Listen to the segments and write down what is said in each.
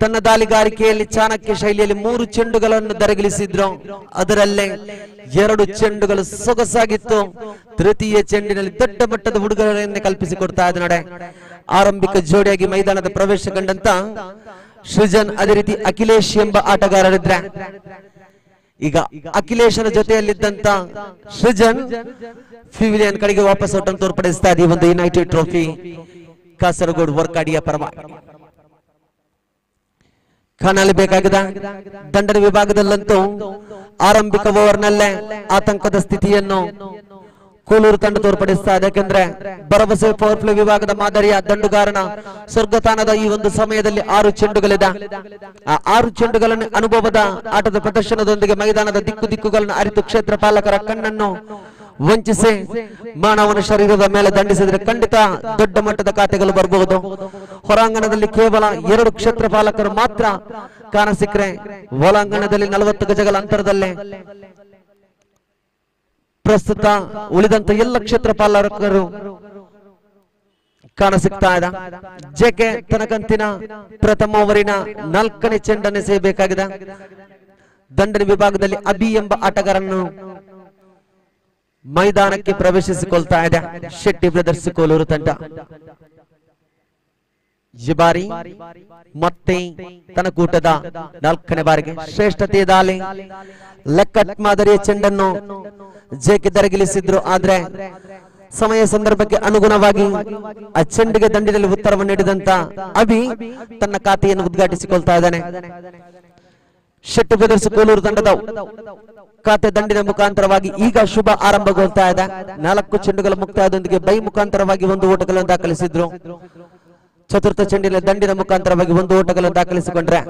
ತನ್ನ ದಾಳಿಗಾರಿಕೆಯಲ್ಲಿ ಚಾಣಕ್ಯ ಶೈಲಿಯಲ್ಲಿ 3 ಚೆಂಡುಗಳನ್ನು ದರಗಿಳಿಸಿದ್ರು. ಅದರಲ್ಲೇ 2 ಚೆಂಡುಗಳು ಸೊಗಸಾಗಿತ್ತು. ತೃತೀಯ ಚೆಂಡಿನಲ್ಲಿ ದೊಡ್ಡ ಮಟ್ಟದ ಹುಡುಗರನ್ನೇ ಕಲ್ಪಿಸಿಕೊಡ್ತಾ ಇದ್ದ ನಡೆ. ಆರಂಭಿಕ ಜೋಡಿಯಾಗಿ ಮೈದಾನದ ಪ್ರವೇಶ ಕಂಡಂತ ಸೃಜನ್, ಅದೇ ರೀತಿ ಅಖಿಲೇಶ್ ಎಂಬ ಆಟಗಾರರಿದ್ರೆ. ಈಗ ಅಖಿಲೇಶನ ಜೊತೆಯಲ್ಲಿದ್ದಂತ ಸೃಜನ್ ಫಿವಿಲಿಯನ್ ಕಡೆಗೆ ವಾಪಸ್ ಔಟನ್ನು ತೋರ್ಪಡಿಸ್ತಾ ಇದೆ. ಒಂದು ಯುನೈಟೆಡ್ ಟ್ರೋಫಿ ಕಾಸರಗೋಡು ವರ್ಕಾಡಿಯ ಪರವಾಗಿ ಕಾಣಲೇಬೇಕಾಗಿದೆ. ದಂಡನ ವಿಭಾಗದಲ್ಲಂತೂ ಆರಂಭಿಕ ಓವರ್ನಲ್ಲೇ ಆತಂಕದ ಸ್ಥಿತಿಯನ್ನು ಕೋಲೂರು ತಂಡ ತೋರ್ಪಡಿಸ್ತಾ ಇದೆ. ಯಾಕೆಂದ್ರೆ ಭರವಸೆ ಪವರ್ ಪ್ಲೇ ವಿಭಾಗದ ಮಾದರಿಯ ದಂಡುಗಾರನ ಸ್ವರ್ಗತಾನದ ಈ ಒಂದು ಸಮಯದಲ್ಲಿ 6 ಚೆಂಡುಗಳಿದೆ. ಆ 6 ಚೆಂಡುಗಳನ್ನು ಅನುಭವದ ಆಟದ ಪ್ರದರ್ಶನದೊಂದಿಗೆ ಮೈದಾನದ ದಿಕ್ಕುಗಳನ್ನು ಅರಿತು ಕ್ಷೇತ್ರ ಪಾಲಕರ ಕಣ್ಣನ್ನು ವಂಚಿಸಿ ಮಾನವನ ಶರೀರದ ಮೇಲೆ ದಂಡಿಸಿದ್ರೆ ಖಂಡಿತ ದೊಡ್ಡ ಮಟ್ಟದ ಖಾತೆಗಳು ಬರಬಹುದು. ಹೊರಾಂಗಣದಲ್ಲಿ ಕೇವಲ 2 ಕ್ಷೇತ್ರ ಪಾಲಕರು ಮಾತ್ರ ಕಾಣಸಿಕ್ಕರೆ ಒಳಾಂಗಣದಲ್ಲಿ 40 ಗಜಗಳ ಅಂತರದಲ್ಲೇ ಪ್ರಸ್ತುತ ಉಳಿದಂತ ಎಲ್ಲ ಕ್ಷೇತ್ರ ಪಾಲಕರು ಕಾಣಸಿಗ್ತಾ ಇದೆ. ಜೆಕೆ ತನಕಂತಿನ ಪ್ರಥಮ ಓವರಿನ 4ನೇ ಚೆಂಡನ್ನು ಎಸೆಯಬೇಕಾಗಿದೆ. ದಂಡನ ವಿಭಾಗದಲ್ಲಿ ಅಬಿ ಎಂಬ ಆಟಗಾರನ್ನು ಮೈದಾನಕ್ಕೆ ಪ್ರವೇಶಿಸಿಕೊಳ್ತಾ ಇದೆ ಶೆಟ್ಟಿ ಬ್ರದರ್ಸ್ ಕೋಲೂರು ತಂಡ. ಈ ಬಾರಿ ಮತ್ತೆ ತನ್ನ ಕೂಟದ 4ನೇ ಬಾರಿಗೆ ಶ್ರೇಷ್ಠತೆಯ ದಾಳಿ ಲೆಕ್ಕಟ್ ಮಾದರಿಯ ಚೆಂಡನ್ನು ಜೆಕೆ ದರಗಿಳಿಸಿದ್ರು. ಆದ್ರೆ ಸಮಯ ಸಂದರ್ಭಕ್ಕೆ ಅನುಗುಣವಾಗಿ ಆ ಚೆಂಡಿಗೆ ದಂಡಿನಲ್ಲಿ ಉತ್ತರವನ್ನು ನೀಡಿದಂತ ಅಭಿ ತನ್ನ ಖಾತೆಯನ್ನು ಉದ್ಘಾಟಿಸಿಕೊಳ್ತಾ ಇದ್ದಾನೆ. ಶೆಟ್ಟಿ ಬ್ರದರ್ಸ್ ಕೋಲೂರು ತಂಡದ ಖಾತೆ ದಂಡಿನ ಮುಖಾಂತರವಾಗಿ ಈಗ ಶುಭ ಆರಂಭಗೊಳ್ತಾ ಇದೆ. 4 ಚೆಂಡುಗಳ ಮುಕ್ತಾಯದೊಂದಿಗೆ ಬೈ ಮುಖಾಂತರವಾಗಿ 1 ಓಟಗಳನ್ನು ದಾಖಲಿಸಿದ್ರು. ಚತುರ್ಥ ಚೆಂಡಿನ ದಂಡಿನ ಮುಖಾಂತರವಾಗಿ 1 ಓಟಗಳನ್ನು ದಾಖಲಿಸಿಕೊಂಡ್ರೆ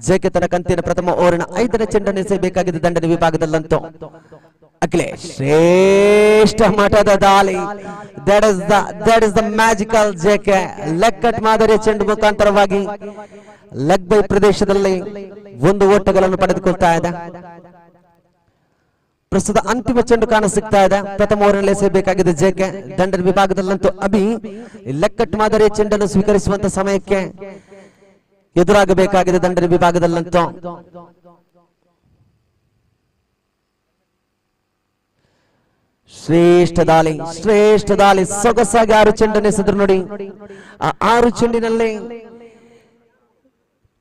ಜೆಕೆ ತನ್ನ ಕಂತಿನ ಪ್ರಥಮ ಓವರಿನ 5ನೇ ಚೆಂಡನ್ನು ಎಸೆಯಬೇಕಾಗಿದೆ. ದಂಡನ ವಿಭಾಗದಲ್ಲಂತೂ ಅಖಿಲೇಶ್ ಶ್ರೇಷ್ಠ ಮಟ್ಟದ ದಾಳಿ. That is the magical JK. ಲೆಕ್ಕಟ್ ಮಾದರಿಯ ಚೆಂಡು ಮುಖಾಂತರವಾಗಿ ಲೆಗ್ ಬೈ ಪ್ರದೇಶದಲ್ಲಿ 1 ಓಟಗಳನ್ನು ಪಡೆದುಕೊಳ್ತಾ ಇದೆ. ಪ್ರಸ್ತುತ ಅಂತಿಮ ಚೆಂಡು ಕಾಣಸಿಗ್ತಾ ಇದೆ. ಪ್ರಥಮ ಓವರ್ನಲ್ಲಿ ಎಸೆಯಬೇಕಾಗಿದೆ ಜೆಕೆ. ದಂಡನ ವಿಭಾಗದಲ್ಲಂತೂ ಅಭಿ ಲೆಕ್ಕಟ್ ಮಾದರಿಯ ಚೆಂಡನ್ನು ಸ್ವೀಕರಿಸುವಂತ ಸಮಯಕ್ಕೆ ಎದುರಾಗಬೇಕಾಗಿದೆ. ದಂಡನ ವಿಭಾಗದಲ್ಲಂತೂ ಶ್ರೇಷ್ಠ ದಾಳಿ ಸೊಗಸಾಗಿ 6 ಚೆಂಡನ್ನು ಎಸೆದ್ರು ನೋಡಿ. ಆ 6 ಚೆಂಡಿನಲ್ಲಿ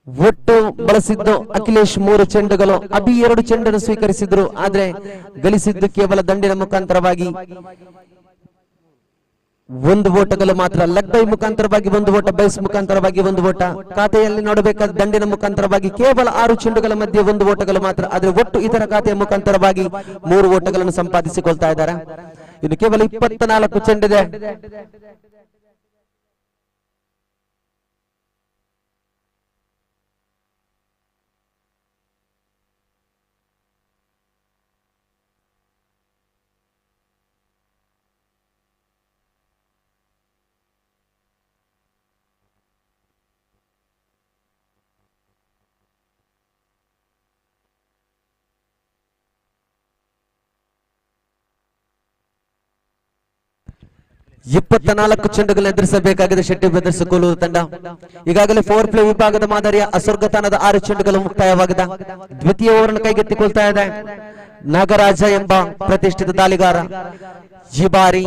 ಒಟ್ಟು ಬಳಸಿದ್ದು ಅಖಿಲೇಶ್ 3 ಚೆಂಡುಗಳು, ಅಭಿ 2 ಚೆಂಡನ್ನು ಸ್ವೀಕರಿಸಿದ್ರು. ಆದ್ರೆ ಗಳಿಸಿದ್ದು ಕೇವಲ ದಂಡಿನ ಮುಖಾಂತರವಾಗಿ 1 ಓಟಗಳು ಮಾತ್ರ. ಲೆಗ್ ಬೈ ಮುಖಾಂತರವಾಗಿ 1 ಓಟ, ಬೇಸ್ ಮುಖಾಂತರವಾಗಿ 1 ಓಟ. ಖಾತೆಯಲ್ಲಿ ನೋಡಬೇಕಾದ ದಂಡಿನ ಮುಖಾಂತರವಾಗಿ ಕೇವಲ 6 ಚೆಂಡುಗಳ ಮಧ್ಯೆ 1 ಓಟಗಳು ಮಾತ್ರ. ಆದ್ರೆ ಒಟ್ಟು ಇತರ ಖಾತೆಯ ಮುಖಾಂತರವಾಗಿ 3 ಓಟಗಳನ್ನು ಸಂಪಾದಿಸಿಕೊಳ್ತಾ ಇದ್ದಾರೆ. ಇನ್ನು ಕೇವಲ 24 ಚೆಂಡಿದೆ. ಇಪ್ಪತ್ತ ಚೆಂಡುಗಳನ್ನು ಎದುರಿಸಬೇಕಾಗಿದೆ ಶೆಟ್ಟಿ ಬ್ರದರ್ಸ್ ಕೋಲೂರು ತಂಡ. ಈಗಾಗಲೇ 4 ಪ್ಲೇ ವಿಭಾಗದ ಮಾದರಿಯ ಅಸ್ವರ್ಗತಾನದ 6 ಚೆಂಡುಗಳು ಮುಕ್ತಾಯವಾಗಿದೆ. ದ್ವಿತೀಯ ಓವರ್ ಕೈಗೆತ್ತಿಕೊಳ್ತಾ ಇದೆ ನಾಗರಾಜ ಎಂಬ ಪ್ರತಿಷ್ಠಿತ ದಾಳಿಗಾರ. ಈ ಬಾರಿ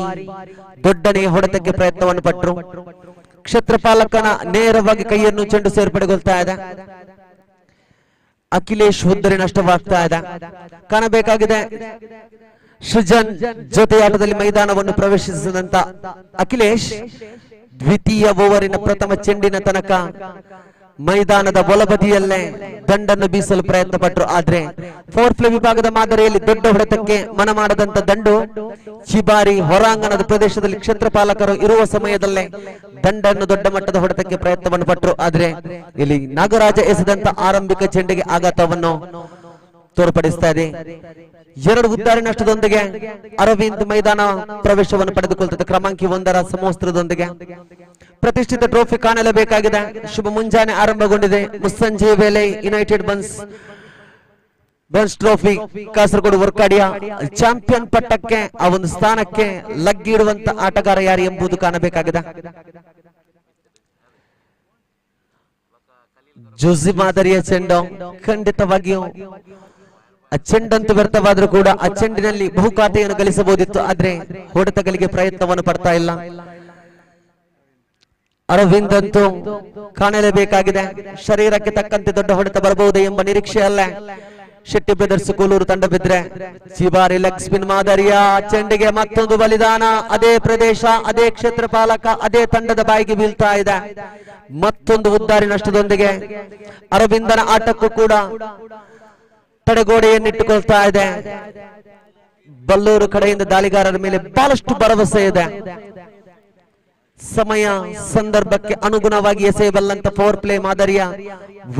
ದೊಡ್ಡನೇ ಹೊಡೆತಕ್ಕೆ ಪ್ರಯತ್ನವನ್ನು ಪಟ್ಟರು. ಕ್ಷೇತ್ರಪಾಲಕನ ನೇರವಾಗಿ ಕೈಯನ್ನು ಚೆಂಡು ಸೇರ್ಪಡೆಗೊಳ್ತಾ ಇದೆ. ಅಖಿಲೇಶ್ ಹುದ್ದರಿ ನಷ್ಟವಾಗ್ತಾ ಇದೆ. ಕಾಣಬೇಕಾಗಿದೆ ಸೃಜನ್ ಜೊತೆಯಾಟದಲ್ಲಿ ಮೈದಾನವನ್ನು ಪ್ರವೇಶಿಸಿದಂತ ಅಖಿಲೇಶ್ ದ್ವಿತೀಯ ಓವರಿನ ಪ್ರಥಮ ಚೆಂಡಿನ ತನಕ ಮೈದಾನದ ಬಲಬದಿಯಲ್ಲೇ ದಂಡನ್ನು ಬೀಸಲು ಪ್ರಯತ್ನ ಪಟ್ಟರು. ಆದ್ರೆ 4 ಪ್ಲೇ ವಿಭಾಗದ ಮಾದರಿಯಲ್ಲಿ ದೊಡ್ಡ ಹೊಡೆತಕ್ಕೆ ಮನ ಮಾಡದಂತ ದಂಡು ಈ ಬಾರಿ ಹೊರಾಂಗಣದ ಪ್ರದೇಶದಲ್ಲಿ ಕ್ಷೇತ್ರಪಾಲಕರು ಇರುವ ಸಮಯದಲ್ಲೇ ದಂಡನ್ನು ದೊಡ್ಡ ಮಟ್ಟದ ಹೊಡೆತಕ್ಕೆ ಪ್ರಯತ್ನವನ್ನು ಪಟ್ಟರು. ಆದ್ರೆ ಇಲ್ಲಿ ನಾಗರಾಜ ಎಸೆದಂತ ಆರಂಭಿಕ ಚೆಂಡಿಗೆ ಆಘಾತವನ್ನು ತೋರ್ಪಡಿಸ್ತಾ ಇದೆ. 2 ಉದ್ದಾರಿ ನಷ್ಟದೊಂದಿಗೆ ಅರವಿಂದ್ ಮೈದಾನ ಪ್ರವೇಶವನ್ನು ಪಡೆದುಕೊಳ್ಳುತ್ತದೆ ಕ್ರಮಾಂಕಿ 1ರ ಸಮವಸ್ತ್ರದೊಂದಿಗೆ. ಪ್ರತಿಷ್ಠಿತ ಟ್ರೋಫಿ ಕಾಣಲೇಬೇಕಾಗಿದೆ. ಶುಭ ಮುಂಜಾನೆ ಆರಂಭಗೊಂಡಿದೆ. ಮುಸ್ಸಂಜೆ ವೇಳೆ ಯುನೈಟೆಡ್ ಬನ್ಸ್ ಟ್ರೋಫಿ ಕಾಸರಗೋಡು ವರ್ಕಾಡಿಯ ಚಾಂಪಿಯನ್ ಪಟ್ಟಕ್ಕೆ ಆ ಒಂದು ಸ್ಥಾನಕ್ಕೆ ಲಗ್ಗಿಡುವಂತ ಆಟಗಾರ ಯಾರು ಎಂಬುದು ಕಾಣಬೇಕಾಗಿದೆ. ಜೋಸಿ ಮಾದರಿಯ ಚೆಂಡು ಖಂಡಿತವಾಗಿಯೂ ಆ ಚೆಂಡಂತೂ ವ್ಯರ್ಥವಾದ್ರೂ ಕೂಡ ಆ ಚೆಂಡಿನಲ್ಲಿ ಬಹುಖಾತೆಯನ್ನು ಗಳಿಸಬಹುದಿತ್ತು, ಆದ್ರೆ ಹೊಡೆತಗಳಿಗೆ ಪ್ರಯತ್ನವನ್ನು ಪಡ್ತಾ ಇಲ್ಲ. ಅರವಿಂದ್ ಅಂತೂ ಕಾಣಲೇಬೇಕಾಗಿದೆ. ಶರೀರಕ್ಕೆ ತಕ್ಕಂತೆ ದೊಡ್ಡ ಹೊಡೆತ ಬರಬಹುದು ಎಂಬ ನಿರೀಕ್ಷೆ ಅಲ್ಲ. ಶೆಟ್ಟಿ ಬ್ರದರ್ಸ್ ಕೂಲೂರು ತಂಡ ಬಿದ್ರೆ ಚಿಬಾರಿ ಲೆಗ್ ಸ್ಪಿನ್ ಮಾದರಿಯ ಚೆಂಡಿಗೆ ಮತ್ತೊಂದು ಬಲಿದಾನ. ಅದೇ ಪ್ರದೇಶ, ಅದೇ ಕ್ಷೇತ್ರ ಪಾಲಕ, ಅದೇ ತಂಡದ ಬಾಯಿಗೆ ಬೀಳ್ತಾ ಇದೆ. ಮತ್ತೊಂದು ಉದ್ದಾರಿ ನಷ್ಟದೊಂದಿಗೆ ಅರವಿಂದನ ಆಟಕ್ಕೂ ಕೂಡ ತಡೆಗೋಡೆಯನ್ನಿಟ್ಟುಕೊಳ್ತಾ ಇದೆ. ಬಲ್ಲೂರು ಕಡೆಯಿಂದ ದಾಳಿಗಾರರ ಮೇಲೆ ಬಹಳಷ್ಟು ಭರವಸೆ ಇದೆ. ಸಮಯ ಸಂದರ್ಭಕ್ಕೆ ಅನುಗುಣವಾಗಿ ಎಸೆಯಬಲ್ಲಂತ ಪವರ್ ಪ್ಲೇ ಮಾದರಿಯ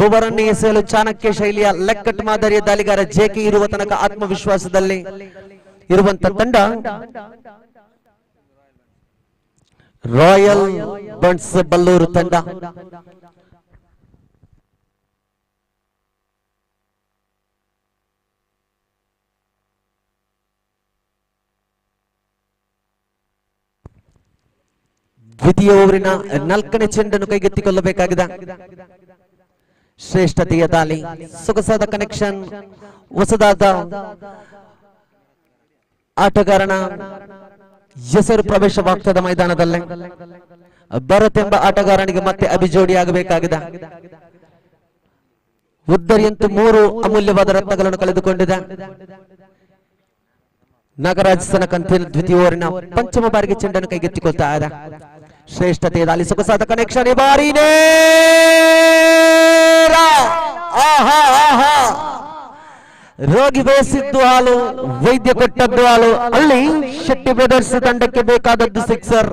ಓವರ್ ಅನ್ನು ಎಸೆಯಲು ಚಾಣಕ್ಯ ಶೈಲಿಯ ಲೆಕ್ಕಟ್ ಮಾದರಿಯ ದಾಳಿಗಾರ ಜೆಕೆ ಇರುವ ತನಕ ಆತ್ಮವಿಶ್ವಾಸದಲ್ಲಿ ಇರುವಂತ ತಂಡ ರಾಯಲ್ ಬಂಟ್ಸ್ ಬಲ್ಲೂರು ತಂಡ. ದ್ವಿತೀಯ ಓವರಿನ 4ನೇ ಚೆಂಡನ್ನು ಕೈಗೆತ್ತಿಕೊಳ್ಳಬೇಕಾಗಿದೆ. ಶ್ರೇಷ್ಠತೆಯ ದಾಳಿ, ಸೊಗಸಾದ ಕನೆಕ್ಷನ್, ಹೊಸದಾದ ಆಟಗಾರನ ಹೆಸರು ಪ್ರವೇಶವಾಗ್ತದ ಮೈದಾನದಲ್ಲೇ. ಭರತ್ ಎಂಬ ಆಟಗಾರನಿಗೆ ಮತ್ತೆ ಅಭಿಜೋಡಿಯಾಗಬೇಕಾಗಿದೆ. ಉದ್ದರಿಯಂತೂ 3 ಅಮೂಲ್ಯವಾದ ರತ್ನಗಳನ್ನು ಕಳೆದುಕೊಂಡಿದೆ. ನಾಗರಾಜ್ ಸನಕಂತಿ ದ್ವಿತೀಯ ಓವರಿನ ಪಂಚಮ ಬಾರಿಗೆ ಚೆಂಡನ್ನು ಕೈಗೆತ್ತಿಕೊಳ್ತಾ ಇದೆ. ಶ್ರೇಷ್ಠತೆಯ ದಾಳಿ, ಸೊಗಸಾದ ಕನೆಕ್ಷನ್, ಈ ಬಾರಿ ರೋಗಿ ಬಯಸಿದ್ದು ಹಾಲು, ವೈದ್ಯ ಕೊಟ್ಟದ್ದು ಹಾಲು. ಅಲ್ಲಿ ಶೆಟ್ಟಿ ಬ್ರದರ್ಸ್ ತಂಡಕ್ಕೆ ಬೇಕಾದದ್ದು ಸಿಕ್ಸರ್.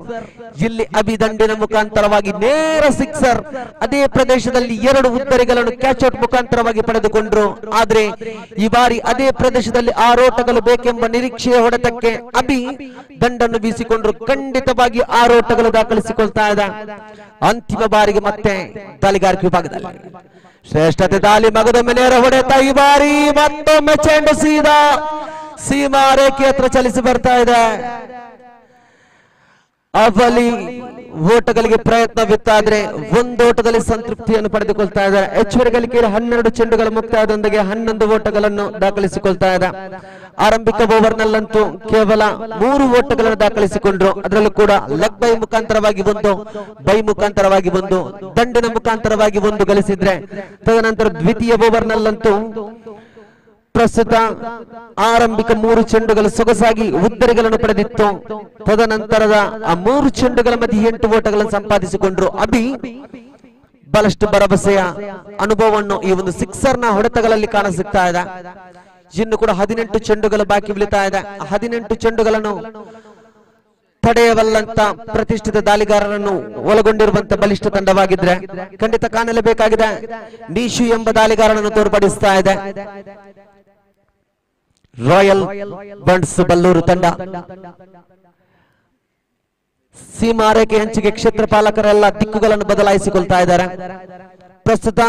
ಇಲ್ಲಿ ಅಭಿದಂಡಿನ ಮುಖಾಂತರವಾಗಿ ನೇರ ಸಿಕ್ಸರ್. ಅದೇ ಪ್ರದೇಶದಲ್ಲಿ 2 ಉದ್ದರಿಗಳನ್ನು ಕ್ಯಾಚ್ ಔಟ್ ಮುಖಾಂತರವಾಗಿ ಪಡೆದುಕೊಂಡ್ರು. ಆದ್ರೆ ಈ ಬಾರಿ ಅದೇ ಪ್ರದೇಶದಲ್ಲಿ 6 ಓಟಗಳು ಬೇಕೆಂಬ ನಿರೀಕ್ಷೆಯ ಹೊಡೆತಕ್ಕೆ ಅಭಿ ದಂಡನ್ನು ಬೀಸಿಕೊಂಡ್ರು. ಖಂಡಿತವಾಗಿ 6 ಓಟಗಳು ದಾಖಲಿಸಿಕೊಳ್ತಾ ಇದೆ. ಅಂತಿಮ ಬಾರಿಗೆ ಮತ್ತೆ ದಾಳಿಗಾರಿಕೆ ವಿಭಾಗದಲ್ಲಿ ಶ್ರೇಷ್ಠತೆ ದಾಳಿ, ಮಗದೊಮ್ಮೆ ನೇರ ಹೊಡೆತ. ಈ ಬಾರಿ ಮತ್ತೊಮ್ಮೆ ಚೆಂಡು ಸೀದಾ ಸೀಮಾ ರೇಖೆ ಹತ್ರ ಚಲಿಸಿ ಬರ್ತಾ ಇದೆ. ಅವಲಿ ಓಟಗಳಿಗೆ ಪ್ರಯತ್ನವಿತ್ತಾದ್ರೆ 1 ಓಟದಲ್ಲಿ ಸಂತೃಪ್ತಿಯನ್ನು ಪಡೆದುಕೊಳ್ತಾ ಇದ್ದಾರೆ. ಹೆಚ್ಚುವರಿ ಗಳಿಕೆಯಲ್ಲಿ 12 ಚೆಂಡುಗಳ ಮುಕ್ತಾಯದೊಂದಿಗೆ 11 ಓಟಗಳನ್ನು ದಾಖಲಿಸಿಕೊಳ್ತಾ ಇದೆ. ಆರಂಭಿಕ ಓವರ್ ನಲ್ಲಂತೂ ಕೇವಲ 3 ಓಟಗಳನ್ನು ದಾಖಲಿಸಿಕೊಂಡ್ರು. ಅದರಲ್ಲೂ ಕೂಡ ಲೆಗ್ ಬೈ ಮುಖಾಂತರವಾಗಿ 1, ಬೈ ಮುಖಾಂತರವಾಗಿ 1, ದಂಡಿನ ಮುಖಾಂತರವಾಗಿ 1 ಗಳಿಸಿದ್ರೆ, ತದನಂತರ ದ್ವಿತೀಯ ಓವರ್ ನಲ್ಲಂತೂ ಪ್ರಸ್ತುತ ಆರಂಭಿಕ 3 ಚೆಂಡುಗಳು ಸೊಗಸಾಗಿ ಉದ್ದರಿಗಳನ್ನು ಪಡೆದಿತ್ತು. ತದನಂತರದ ಆ 3 ಚೆಂಡುಗಳ ಮಧ್ಯೆ 8 ಓಟಗಳನ್ನು ಸಂಪಾದಿಸಿಕೊಂಡ್ರು. ಅಭಿ ಬಹಳಷ್ಟು ಭರವಸೆಯ ಅನುಭವವನ್ನು ಈ ಒಂದು ಸಿಕ್ಸರ್ನ ಹೊಡೆತಗಳಲ್ಲಿ ಕಾಣಸಿಗ್ತಾ ಇದೆ. ಇನ್ನು ಕೂಡ 18 ಚೆಂಡುಗಳು ಬಾಕಿ ಉಳಿತಾ ಇದೆ. 18 ಚೆಂಡುಗಳನ್ನು ತಡೆಯಬಲ್ಲಂತ ಪ್ರತಿಷ್ಠಿತ ದಾಳಿಗಾರರನ್ನು ಒಳಗೊಂಡಿರುವಂತ ಬಲಿಷ್ಠ ತಂಡವಾಗಿದ್ರೆ ಖಂಡಿತ ಕಾಣಲೇಬೇಕಾಗಿದೆ. ನೀಶು ಎಂಬ ದಾಳಿಗಾರನನ್ನು ತೋರ್ಪಡಿಸ್ತಾ ಇದೆ ರಾಯಲ್ ಬಂಟ್ಸ್ ಬಲ್ಲೂರು ತಂಡ. ಸೀಮಾ ರೇಖೆ ಹಂಚಿಗೆ ಕ್ಷೇತ್ರ ಪಾಲಕರೆಲ್ಲ ದಿಕ್ಕುಗಳನ್ನು ಬದಲಾಯಿಸಿಕೊಳ್ತಾ ಇದ್ದಾರೆ. ಪ್ರಸ್ತುತ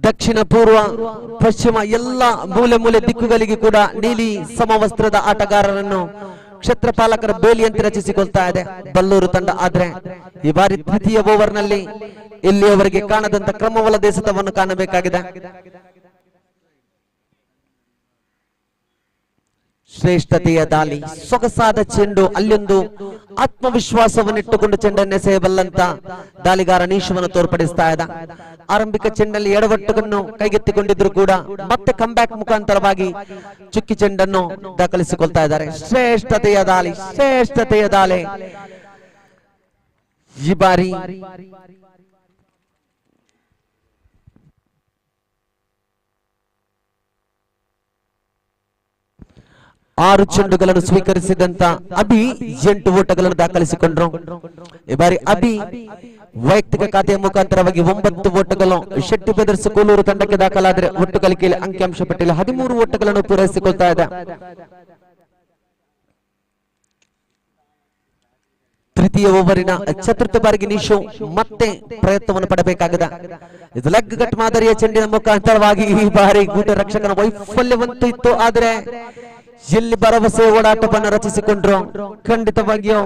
ದಕ್ಷಿಣ, ಪೂರ್ವ, ಪಶ್ಚಿಮ ಎಲ್ಲ ಮೂಲೆ ದಿಕ್ಕುಗಳಿಗೆ ಕೂಡ ನೀಲಿ ಸಮವಸ್ತ್ರದ ಆಟಗಾರರನ್ನು ಕ್ಷೇತ್ರ ಪಾಲಕರ ಬೇಲಿಯಂತೆ ರಚಿಸಿಕೊಳ್ತಾ ಇದೆ ಬಲ್ಲೂರು ತಂಡ. ಆದ್ರೆ ಈ ಬಾರಿ ದ್ವಿತೀಯ ಓವರ್ ನಲ್ಲಿ ಇಲ್ಲಿಯವರೆಗೆ ಕಾಣದಂತ ಕ್ರಮವಲ್ಲದ ಎಸೆತವನ್ನು ಕಾಣಬೇಕಾಗಿದೆ. ಶ್ರೇಷ್ಠತೆಯ ದಾಳಿ, ಸೊಗಸಾದ ಚೆಂಡು, ಅಲ್ಲೊಂದು ಆತ್ಮವಿಶ್ವಾಸವನ್ನಿಟ್ಟುಕೊಂಡು ಚೆಂಡನ್ನೆಸೆಯಬಲ್ಲಂತ ದಾಳಿಗಾರ ನೀಶವನ್ನು ತೋರ್ಪಡಿಸ್ತಾ ಇದ್ದ. ಆರಂಭಿಕ ಚೆಂಡಲ್ಲಿ ಎಡವಟ್ಟನ್ನು ಕೈಗೆತ್ತಿಕೊಂಡಿದ್ರು ಕೂಡ ಮತ್ತೆ ಕಂಬ್ಯಾಕ್ ಮುಖಾಂತರವಾಗಿ ಚುಕ್ಕಿ ಚೆಂಡನ್ನು ದಾಖಲಿಸಿಕೊಳ್ತಾ ಇದ್ದಾರೆ. ಶ್ರೇಷ್ಠತೆಯ ದಾಳಿ, ಶ್ರೇಷ್ಠತೆಯ ದಾಳಿ. ಈ ಬಾರಿ 6 ಚೆಂಡುಗಳನ್ನು ಸ್ವೀಕರಿಸಿದಂತ ಅಭಿ 8 ಓಟಗಳನ್ನು ದಾಖಲಿಸಿಕೊಂಡ್ರು. ಈ ಬಾರಿ ಅಭಿ ವೈಯಕ್ತಿಕ ಖಾತೆಯ ಮುಖಾಂತರವಾಗಿ 9 ಓಟಗಳು ಶೆಟ್ಟಿ ಬ್ರದರ್ಸ್ ಕೂಲೂರು ತಂಡಕ್ಕೆ ದಾಖಲಾದರೆ ಒಟ್ಟು ಗಳಿಕೆಯಲ್ಲಿ ಅಂಕಿಅಂಶ ಪಟ್ಟಿಯಲ್ಲಿ 13 ಓಟಗಳನ್ನು ಪೂರೈಸಿಕೊಳ್ತಾ ಇದೆ. ತೃತೀಯ ಓವರಿನ ಚತುರ್ಥ ಬಾರಿಗೆ ನೀಶು ಮತ್ತೆ ಪ್ರಯತ್ನವನ್ನು ಪಡಬೇಕಾಗಿದೆ. ಇದು ಲೆಗ್ ಕಟ್ ಮಾದರಿಯ ಚೆಂಡಿನ ಮುಖಾಂತರವಾಗಿ ಈ ಬಾರಿ ಗೂಟ ರಕ್ಷಕನ ವೈಫಲ್ಯವಂತೂ ಇತ್ತು. ಆದರೆ ಎಲ್ಲಿ ಭರವಸೆ ಓಡಾಟವನ್ನು ರಚಿಸಿಕೊಂಡ್ರು ಖಂಡಿತವಾಗಿಯೂ